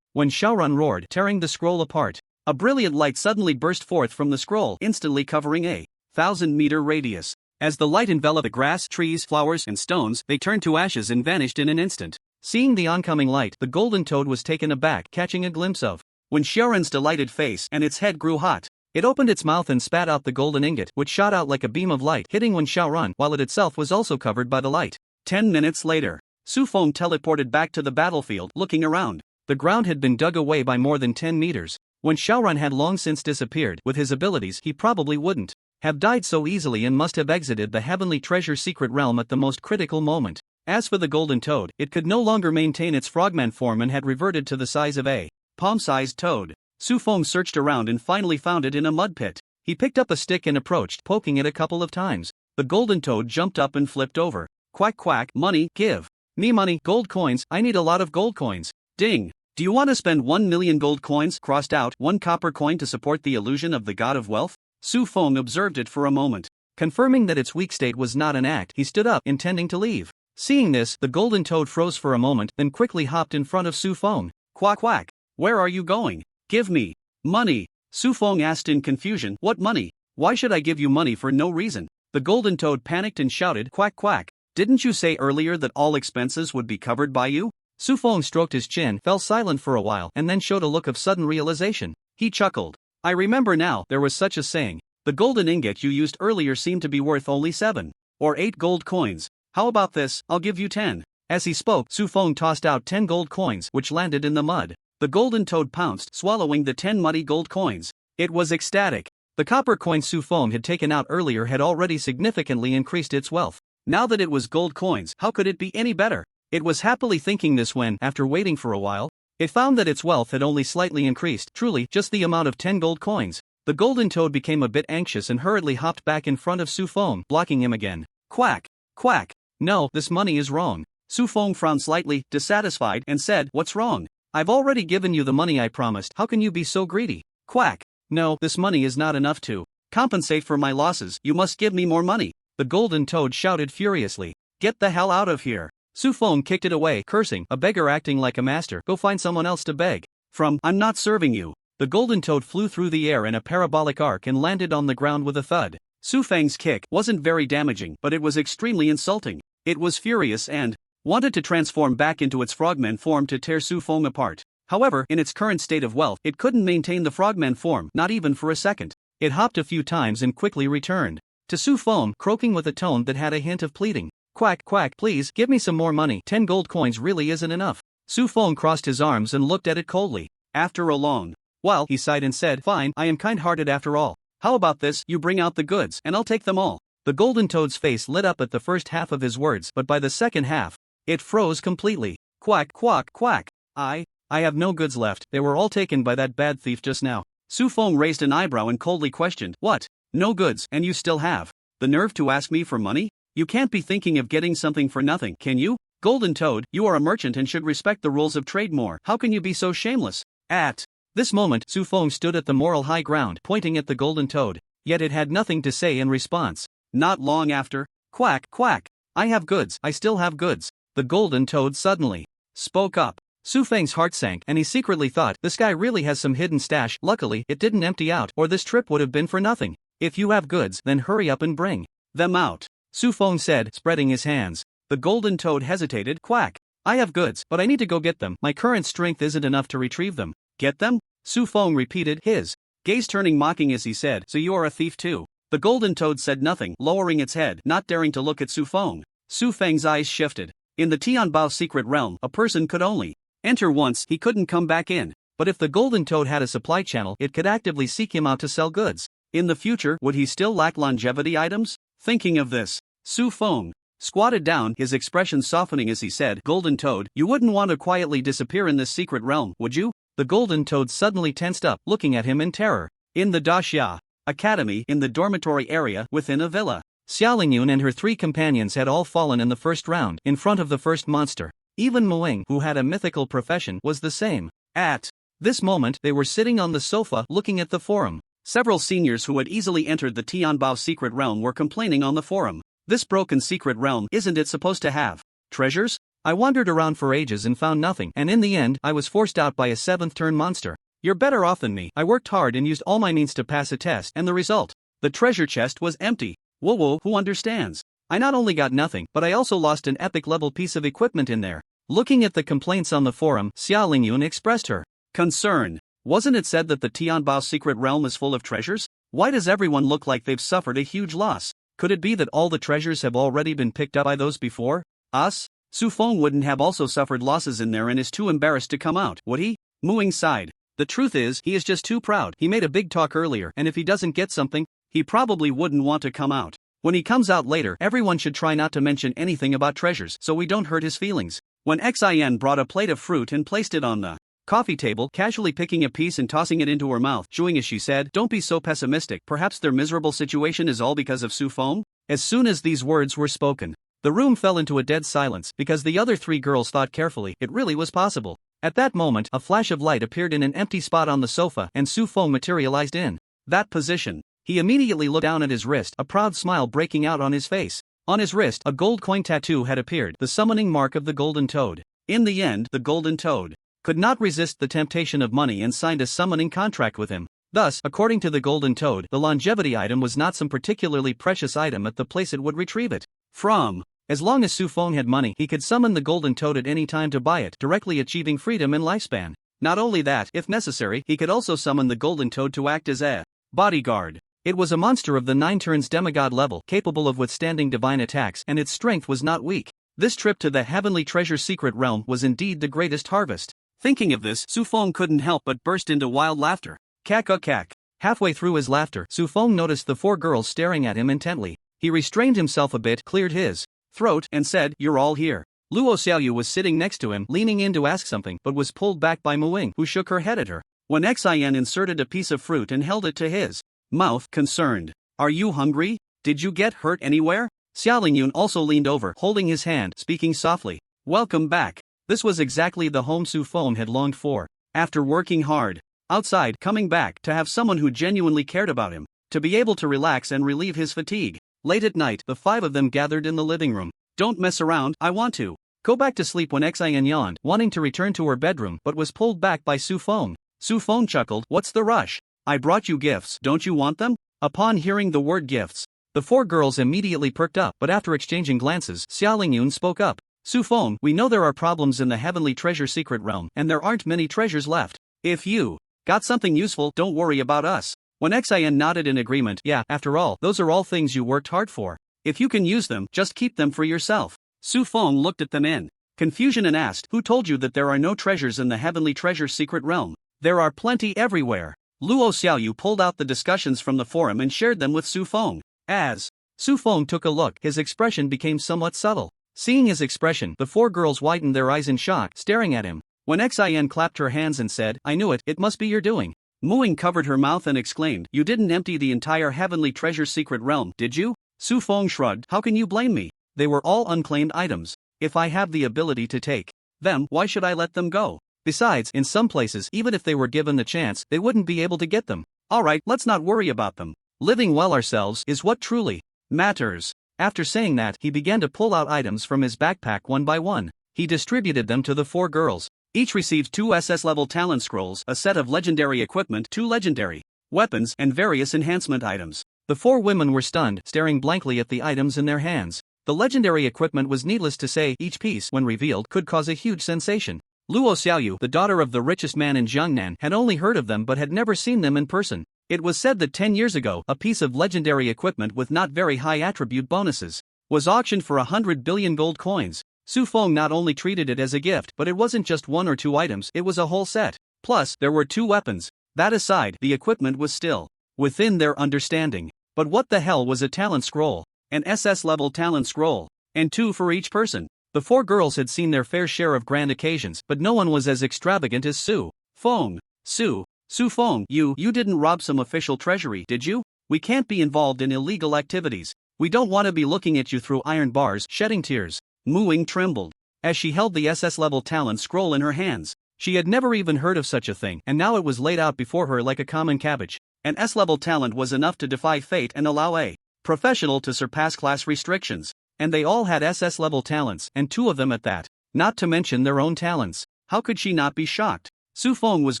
When Xiaoran roared, tearing the scroll apart, a brilliant light suddenly burst forth from the scroll, instantly covering a 1,000-meter radius. As the light enveloped the grass, trees, flowers, and stones, they turned to ashes and vanished in an instant. Seeing the oncoming light, the golden toad was taken aback, catching a glimpse of Wen Xiaoran's delighted face, and its head grew hot. It opened its mouth and spat out the golden ingot, which shot out like a beam of light, hitting Wen Xiaoran, while it itself was also covered by the light. 10 minutes later, Su Feng teleported back to the battlefield, looking around. The ground had been dug away by more than 10 meters. When Xiaorun had long since disappeared, with his abilities he probably wouldn't have died so easily and must have exited the heavenly treasure secret realm at the most critical moment. As for the golden toad, it could no longer maintain its frogman form and had reverted to the size of a palm-sized toad. Su Feng searched around and finally found it in a mud pit. He picked up a stick and approached, poking it a couple of times. The golden toad jumped up and flipped over. Quack quack, money, give me money, gold coins, I need a lot of gold coins. Ding. Do you want to spend 1 million gold coins? Crossed out, 1 copper coin to support the illusion of the god of wealth? Su Feng observed it for a moment. Confirming that its weak state was not an act, he stood up, intending to leave. Seeing this, the golden toad froze for a moment, then quickly hopped in front of Su Feng. Quack quack. Where are you going? Give me money. Su Feng asked in confusion. What money? Why should I give you money for no reason? The golden toad panicked and shouted, quack quack. Didn't you say earlier that all expenses would be covered by you? Su Feng stroked his chin, fell silent for a while, and then showed a look of sudden realization. He chuckled. I remember now, there was such a saying. The golden ingot you used earlier seemed to be worth only 7 or 8 gold coins. How about this? I'll give you 10. As he spoke, Su Feng tossed out 10 gold coins, which landed in the mud. The golden toad pounced, swallowing the 10 muddy gold coins. It was ecstatic. The copper coin Su Feng had taken out earlier had already significantly increased its wealth. Now that it was gold coins, how could it be any better? It was happily thinking this when, after waiting for a while, it found that its wealth had only slightly increased, truly, just the amount of 10 gold coins. The golden toad became a bit anxious and hurriedly hopped back in front of Su Feng, blocking him again. Quack! Quack! No, this money is wrong. Su Feng frowned slightly, dissatisfied, and said, What's wrong? I've already given you the money I promised, how can you be so greedy? Quack! No, this money is not enough to compensate for my losses, you must give me more money. The golden toad shouted furiously. Get the hell out of here! Su Feng kicked it away, cursing, a beggar acting like a master, go find someone else to beg from. I'm not serving you. The golden toad flew through the air in a parabolic arc and landed on the ground with a thud. Su Feng's kick wasn't very damaging, but it was extremely insulting. It was furious and wanted to transform back into its frogman form to tear Su Feng apart. However, in its current state of wealth, it couldn't maintain the frogman form, not even for a second. It hopped a few times and quickly returned to Su Feng, croaking with a tone that had a hint of pleading. Quack quack, please, give me some more money, 10 gold coins really isn't enough. Su Feng crossed his arms and looked at it coldly. After a long while, he sighed and said, Fine, I am kind-hearted after all. How about this, you bring out the goods, and I'll take them all. The golden toad's face lit up at the first half of his words, but by the second half, it froze completely. Quack quack quack. I have no goods left, they were all taken by that bad thief just now. Su Feng raised an eyebrow and coldly questioned, What? No goods, and you still have the nerve to ask me for money? You can't be thinking of getting something for nothing, can you? Golden Toad, you are a merchant and should respect the rules of trade more. How can you be so shameless? At this moment, Su Feng stood at the moral high ground, pointing at the golden toad, yet it had nothing to say in response. Not long after, quack, quack, I have goods, I still have goods. The golden toad suddenly spoke up. Su Feng's heart sank, and he secretly thought, this guy really has some hidden stash. Luckily, it didn't empty out, or this trip would have been for nothing. If you have goods, then hurry up and bring them out, Su Feng said, spreading his hands. The golden toad hesitated. Quack. I have goods, but I need to go get them. My current strength isn't enough to retrieve them. Get them? Su Feng repeated, his gaze turning mocking as he said, so you are a thief too. The golden toad said nothing, lowering its head, not daring to look at Su Feng. Su Feng's eyes shifted. In the Tianbao secret realm, a person could only enter once, he couldn't come back in. But if the golden toad had a supply channel, it could actively seek him out to sell goods. In the future, would he still lack longevity items? Thinking of this, Su Feng squatted down, his expression softening as he said, Golden Toad, you wouldn't want to quietly disappear in this secret realm, would you? The golden toad suddenly tensed up, looking at him in terror. In the Daxia Academy, in the dormitory area, within a villa, Xiaolingyun and her 3 companions had all fallen in the first round, in front of the first monster. Even Muing, who had a mythical profession, was the same. At this moment, they were sitting on the sofa, looking at the forum. Several seniors who had easily entered the Tianbao secret realm were complaining on the forum. This broken secret realm, isn't it supposed to have treasures? I wandered around for ages and found nothing, and in the end, I was forced out by a 7th turn monster. You're better off than me. I worked hard and used all my means to pass a test, and the result? The treasure chest was empty. Whoa, who understands? I not only got nothing, but I also lost an epic level piece of equipment in there. Looking at the complaints on the forum, Xiaolingyun expressed her concern. Wasn't it said that the Tianbao secret realm is full of treasures? Why does everyone look like they've suffered a huge loss? Could it be that all the treasures have already been picked up by those before us? Su Feng wouldn't have also suffered losses in there and is too embarrassed to come out, would he? Muing sighed. The truth is, he is just too proud. He made a big talk earlier, and if he doesn't get something, he probably wouldn't want to come out. When he comes out later, everyone should try not to mention anything about treasures so we don't hurt his feelings. When Xin brought a plate of fruit and placed it on the coffee table, casually picking a piece and tossing it into her mouth, chewing as she said, "Don't be so pessimistic, perhaps their miserable situation is all because of Su Feng?" As soon as these words were spoken, the room fell into a dead silence because the other three girls thought carefully it really was possible. At that moment, a flash of light appeared in an empty spot on the sofa and Su Feng materialized in that position. He immediately looked down at his wrist, a proud smile breaking out on his face. On his wrist, a gold coin tattoo had appeared, the summoning mark of the Golden Toad. In the end, the Golden Toad could not resist the temptation of money and signed a summoning contract with him. Thus, according to the Golden Toad, the longevity item was not some particularly precious item at the place it would retrieve it from. As long as Su Feng had money, he could summon the Golden Toad at any time to buy it, directly achieving freedom in lifespan. Not only that, if necessary, he could also summon the Golden Toad to act as a bodyguard. It was a monster of the 9 turns demigod level, capable of withstanding divine attacks, and its strength was not weak. This trip to the Heavenly Treasure Secret Realm was indeed the greatest harvest. Thinking of this, Su Feng couldn't help but burst into wild laughter. Kak. Halfway through his laughter, Su Feng noticed the 4 girls staring at him intently. He restrained himself a bit, cleared his throat, and said, "You're all here." Luo Xiaoyu was sitting next to him, leaning in to ask something, but was pulled back by Muing, who shook her head at her. When Xin inserted a piece of fruit and held it to his mouth, concerned, "Are you hungry? Did you get hurt anywhere?" Xiaolingyun also leaned over, holding his hand, speaking softly. "Welcome back." This was exactly the home Su Feng had longed for. After working hard outside, coming back to have someone who genuinely cared about him, to be able to relax and relieve his fatigue. Late at night, the 5 of them gathered in the living room. "Don't mess around, I want to go back to sleep." When Xin yawned, wanting to return to her bedroom but was pulled back by Su Feng. Su Feng chuckled, "What's the rush? I brought you gifts, don't you want them?" Upon hearing the word gifts, the 4 girls immediately perked up, but after exchanging glances, Xiaolingyun spoke up. "Su Feng, we know there are problems in the Heavenly Treasure Secret Realm, and there aren't many treasures left. If you got something useful, don't worry about us." When Xin nodded in agreement, "Yeah, after all, those are all things you worked hard for. If you can use them, just keep them for yourself." Su Feng looked at them in confusion and asked, "Who told you that there are no treasures in the Heavenly Treasure Secret Realm? There are plenty everywhere." Luo Xiaoyu pulled out the discussions from the forum and shared them with Su Feng. As Su Feng took a look, his expression became somewhat subtle. Seeing his expression, the 4 girls widened their eyes in shock, staring at him. When Xin clapped her hands and said, "I knew it, it must be your doing." Muing covered her mouth and exclaimed, "You didn't empty the entire Heavenly Treasure Secret Realm, did you?" Su Feng shrugged, "How can you blame me? They were all unclaimed items. If I have the ability to take them, why should I let them go? Besides, in some places, even if they were given the chance, they wouldn't be able to get them. Alright, let's not worry about them. Living well ourselves is what truly matters." After saying that, he began to pull out items from his backpack one by one. He distributed them to the 4 girls. Each received 2 SS-level talent scrolls, a set of legendary equipment, 2 legendary weapons, and various enhancement items. The 4 women were stunned, staring blankly at the items in their hands. The legendary equipment was needless to say, each piece, when revealed, could cause a huge sensation. Luo Xiaoyu, the daughter of the richest man in Jiangnan, had only heard of them but had never seen them in person. It was said that 10 years ago, a piece of legendary equipment with not very high attribute bonuses was auctioned for 100 billion gold coins. Su Feng not only treated it as a gift, but it wasn't just 1 or 2 items, it was a whole set. Plus, there were 2 weapons. That aside, the equipment was still within their understanding. But what the hell was a talent scroll? An SS-level talent scroll. And 2 for each person. The 4 girls had seen their fair share of grand occasions, but no one was as extravagant as Su Feng. Su Feng, you didn't rob some official treasury, did you? We can't be involved in illegal activities. We don't want to be looking at you through iron bars, shedding tears. Muing trembled as she held the SS-level talent scroll in her hands. She had never even heard of such a thing, and now it was laid out before her like a common cabbage. An S-level talent was enough to defy fate and allow a professional to surpass class restrictions. And they all had SS-level talents, and 2 of them at that. Not to mention their own talents. How could she not be shocked? Su Feng was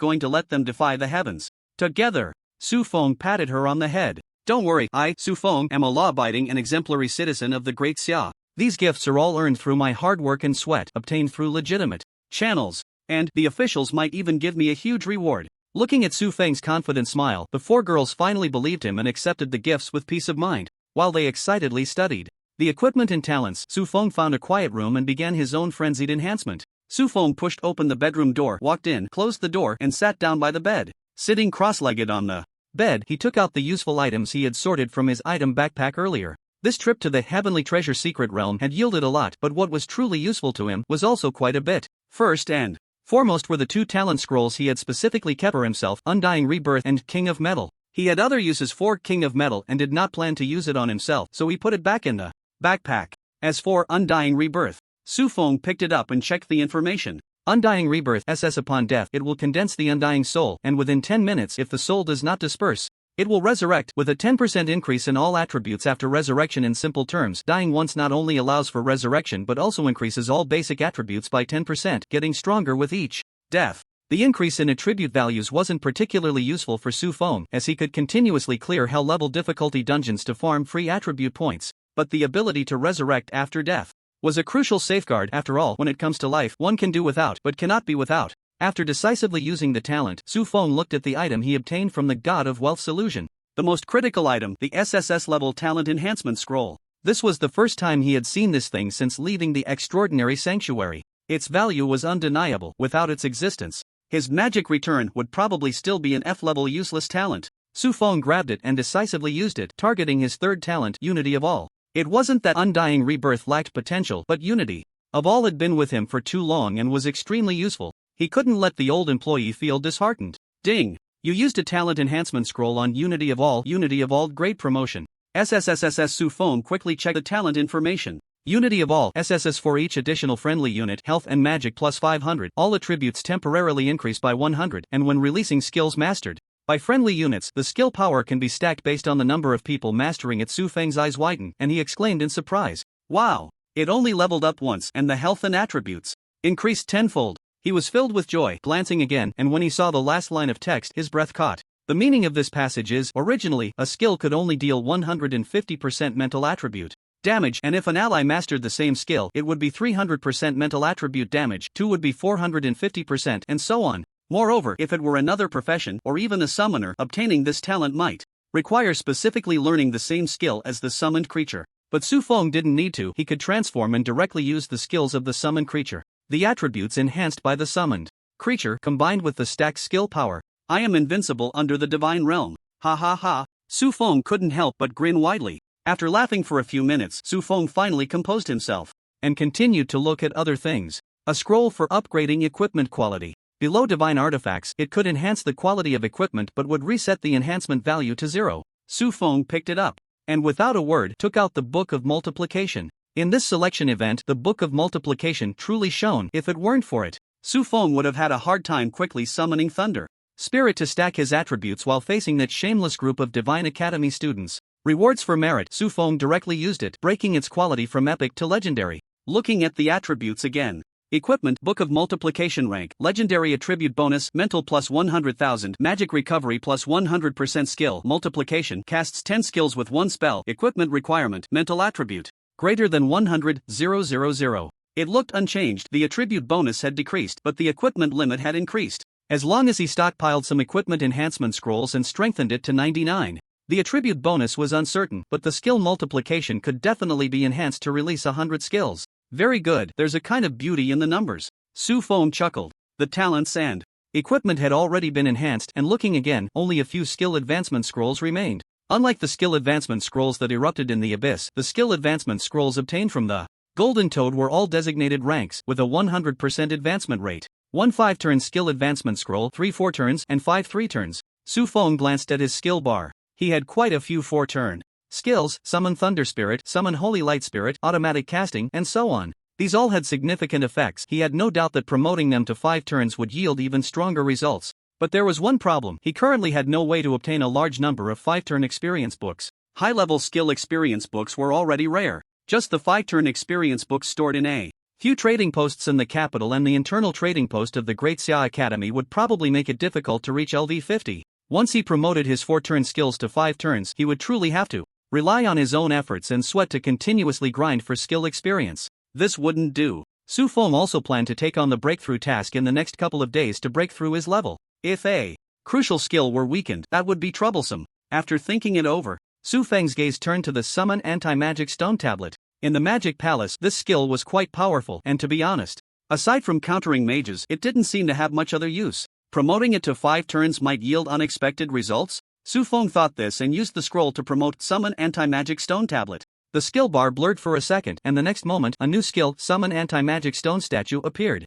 going to let them defy the heavens. Together. Su Feng patted her on the head. "Don't worry, I, Su Feng, am a law-abiding and exemplary citizen of the Great Xia. These gifts are all earned through my hard work and sweat, obtained through legitimate channels. And the officials might even give me a huge reward." Looking at Su Feng's confident smile, the 4 girls finally believed him and accepted the gifts with peace of mind. While they excitedly studied the equipment and talents, Su Feng found a quiet room and began his own frenzied enhancement. Su Feng pushed open the bedroom door, walked in, closed the door, and sat down by the bed. Sitting cross-legged on the bed, he took out the useful items he had sorted from his item backpack earlier. This trip to the Heavenly Treasure secret realm had yielded a lot, but what was truly useful to him was also quite a bit. First and foremost were the 2 talent scrolls he had specifically kept for himself, Undying Rebirth and King of Metal. He had other uses for King of Metal and did not plan to use it on himself, so he put it back in the backpack. As for Undying Rebirth, Su Feng picked it up and checked the information. Undying Rebirth SS upon death, it will condense the undying soul, and within 10 minutes if the soul does not disperse, it will resurrect, with a 10% increase in all attributes after resurrection. In simple terms, dying once not only allows for resurrection but also increases all basic attributes by 10%, getting stronger with each death. The increase in attribute values wasn't particularly useful for Su Feng, as he could continuously clear hell-level difficulty dungeons to farm free attribute points, but the ability to resurrect after death was a crucial safeguard. After all, when it comes to life, one can do without, but cannot be without. After decisively using the talent, Su Feng looked at the item he obtained from the God of Wealth's illusion. The most critical item, the SSS level talent enhancement scroll. This was the first time he had seen this thing since leaving the extraordinary sanctuary. Its value was undeniable. Without its existence, his magic return would probably still be an F-level useless talent. Su Feng grabbed it and decisively used it, targeting his 3rd talent, Unity of All. It wasn't that Undying Rebirth lacked potential, but Unity of All had been with him for too long and was extremely useful. He couldn't let the old employee feel disheartened. Ding! You used a talent enhancement scroll on Unity of All. Unity of All, great promotion. SSSS. Su Feng quickly checked the talent information. Unity of All SSS for each additional friendly unit, health and magic plus 500. All attributes temporarily increase by 100, and when releasing skills mastered by friendly units, the skill power can be stacked based on the number of people mastering it. Su Feng's eyes widened, and he exclaimed in surprise, "Wow! It only leveled up once, and the health and attributes increased tenfold." He was filled with joy, glancing again, and when he saw the last line of text, his breath caught. The meaning of this passage is, originally, a skill could only deal 150% mental attribute damage, and if an ally mastered the same skill, it would be 300% mental attribute damage, 2 would be 450%, and so on. Moreover, if it were another profession, or even a summoner, obtaining this talent might require specifically learning the same skill as the summoned creature. But Su Feng didn't need to. He could transform and directly use the skills of the summoned creature. The attributes enhanced by the summoned creature combined with the stacked skill power. I am invincible under the divine realm. Ha ha ha. Su Feng couldn't help but grin widely. After laughing for a few minutes, Su Feng finally composed himself and continued to look at other things. A scroll for upgrading equipment quality. Below divine artifacts, it could enhance the quality of equipment but would reset the enhancement value to 0. Su Feng picked it up and without a word took out the Book of Multiplication. In this selection event, the Book of Multiplication truly shone. If it weren't for it, Su Feng would have had a hard time quickly summoning Thunder Spirit to stack his attributes while facing that shameless group of Divine Academy students. Rewards for merit. Su Feng directly used it, breaking its quality from epic to legendary. Looking at the attributes again. Equipment, Book of Multiplication rank, legendary attribute bonus, mental plus 100,000, magic recovery plus 100% skill, multiplication, casts 10 skills with 1 spell, equipment requirement, mental attribute, greater than 100,000. It looked unchanged. The attribute bonus had decreased, but the equipment limit had increased. As long as he stockpiled some equipment enhancement scrolls and strengthened it to 99. The attribute bonus was uncertain, but the skill multiplication could definitely be enhanced to release 100 skills. Very good, there's a kind of beauty in the numbers. Su Feng chuckled. The talents and equipment had already been enhanced, and looking again, only a few skill advancement scrolls remained. Unlike the skill advancement scrolls that erupted in the abyss, the skill advancement scrolls obtained from the Golden Toad were all designated ranks, with a 100% advancement rate. 1 5-turn skill advancement scroll, 3 4 turns, and 5 3 turns. Su Feng glanced at his skill bar. He had quite a few 4-turn skills: Summon Thunder Spirit, Summon Holy Light Spirit, Automatic Casting, and so on. These all had significant effects. He had no doubt that promoting them to 5 turns would yield even stronger results. But there was one problem. He currently had no way to obtain a large number of 5-turn experience books. High-level skill experience books were already rare. Just the 5-turn experience books stored in a few trading posts in the capital and the internal trading post of the Great Xia Academy would probably make it difficult to reach LV50. Once he promoted his 4-turn skills to 5 turns, he would truly have to rely on his own efforts and sweat to continuously grind for skill experience. This wouldn't do. Su Feng also planned to take on the breakthrough task in the next couple of days to break through his level. If a crucial skill were weakened, that would be troublesome. After thinking it over, Su Feng's gaze turned to the Summon Anti-Magic Stone Tablet. In the Magic Palace, this skill was quite powerful, and to be honest, Aside from countering mages, it didn't seem to have much other use. Promoting it to 5 turns might yield unexpected results? Su Feng thought this and used the scroll to promote Summon Anti-Magic Stone Tablet. The skill bar blurred for a second, and the next moment, a new skill, Summon Anti-Magic Stone Statue, appeared.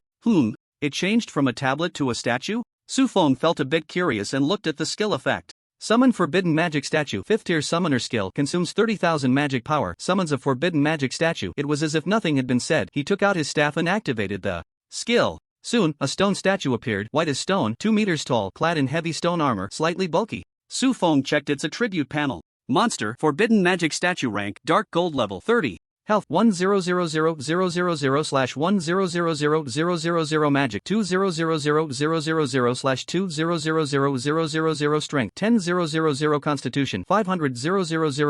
It changed from a tablet to a statue? Su Feng felt a bit curious and looked at the skill effect. Summon Forbidden Magic Statue. 5th tier summoner skill consumes 30,000 magic power. Summons a forbidden magic statue. It was as if nothing had been said. He took out his staff and activated the skill. Soon, a stone statue appeared, white as stone, 2 meters tall, clad in heavy stone armor, slightly bulky. Su Feng checked its attribute panel. Monster, Forbidden Magic Statue rank, Dark Gold level 30. Health 10000000 magic 200000/20000000 strength 10000 constitution 500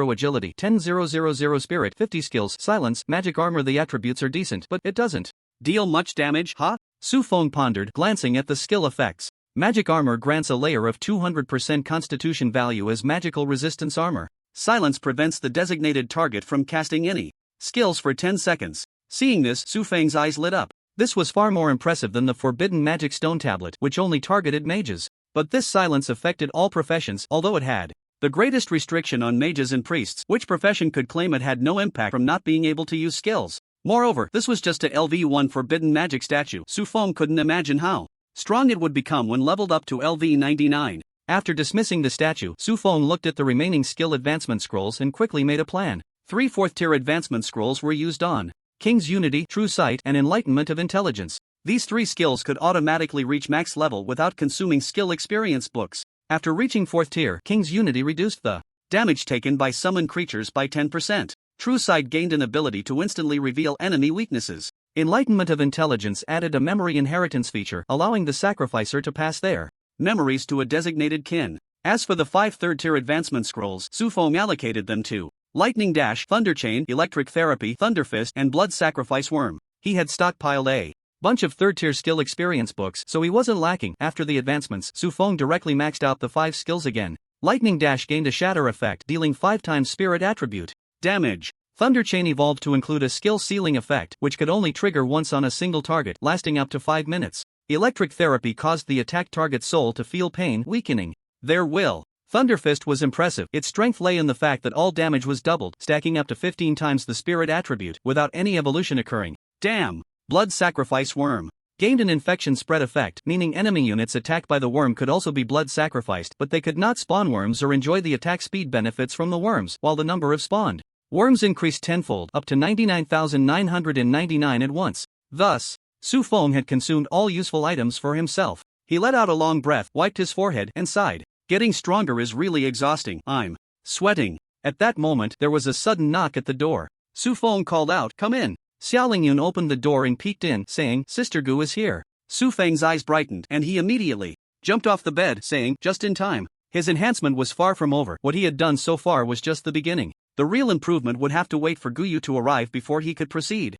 agility 10000 spirit 50 skills silence magic armor. The attributes are decent, but it doesn't deal much damage, huh? Su Feng pondered, glancing at the skill effects. Magic armor grants a layer of 200% constitution value as magical resistance armor. Silence prevents the designated target from casting any skills for 10 seconds. Seeing this, Su Feng's eyes lit up. This was far more impressive than the Forbidden Magic Stone Tablet, which only targeted mages. But this silence affected all professions, although it had the greatest restriction on mages and priests, which profession could claim it had no impact from not being able to use skills. Moreover, this was just a LV1 Forbidden Magic Statue. Su Feng couldn't imagine how strong it would become when leveled up to LV99. After dismissing the statue, Su Feng looked at the remaining skill advancement scrolls and quickly made a plan. 3 4th-tier advancement scrolls were used on King's Unity, True Sight, and Enlightenment of Intelligence. These 3 skills could automatically reach max level without consuming skill experience books. After reaching 4th tier, King's Unity reduced the damage taken by summoned creatures by 10%. True Sight gained an ability to instantly reveal enemy weaknesses. Enlightenment of Intelligence added a memory inheritance feature, allowing the sacrificer to pass their memories to a designated kin. As for the 5 3rd-tier advancement scrolls, Su Feng allocated them to Lightning Dash, Thunder Chain, Electric Therapy, Thunderfist, and Blood Sacrifice Worm. He had stockpiled a bunch of 3rd-tier skill experience books, so he wasn't lacking. After the advancements, Su Feng directly maxed out the 5 skills again. Lightning Dash gained a shatter effect, dealing 5 times spirit attribute damage. Thunder Chain evolved to include a skill ceiling effect, which could only trigger once on a single target, lasting up to 5 minutes. Electric Therapy caused the attacked target's soul to feel pain, weakening their will. Thunderfist was impressive. Its strength lay in the fact that all damage was doubled, stacking up to 15 times the spirit attribute, without any evolution occurring. Damn! Blood Sacrifice Worm gained an infection spread effect, meaning enemy units attacked by the worm could also be blood sacrificed, but they could not spawn worms or enjoy the attack speed benefits from the worms, while the number of spawned worms increased tenfold, up to 99,999 at once. Thus, Su Feng had consumed all useful items for himself. He let out a long breath, wiped his forehead, and sighed. Getting stronger is really exhausting. I'm sweating. At that moment, there was a sudden knock at the door. Su Feng called out, "Come in." Xiao Lingyun opened the door and peeked in, saying, "Sister Gu is here." Su Feng's eyes brightened, and he immediately jumped off the bed, saying, "Just in time." His enhancement was far from over. What he had done so far was just the beginning. The real improvement would have to wait for Guyu to arrive before he could proceed.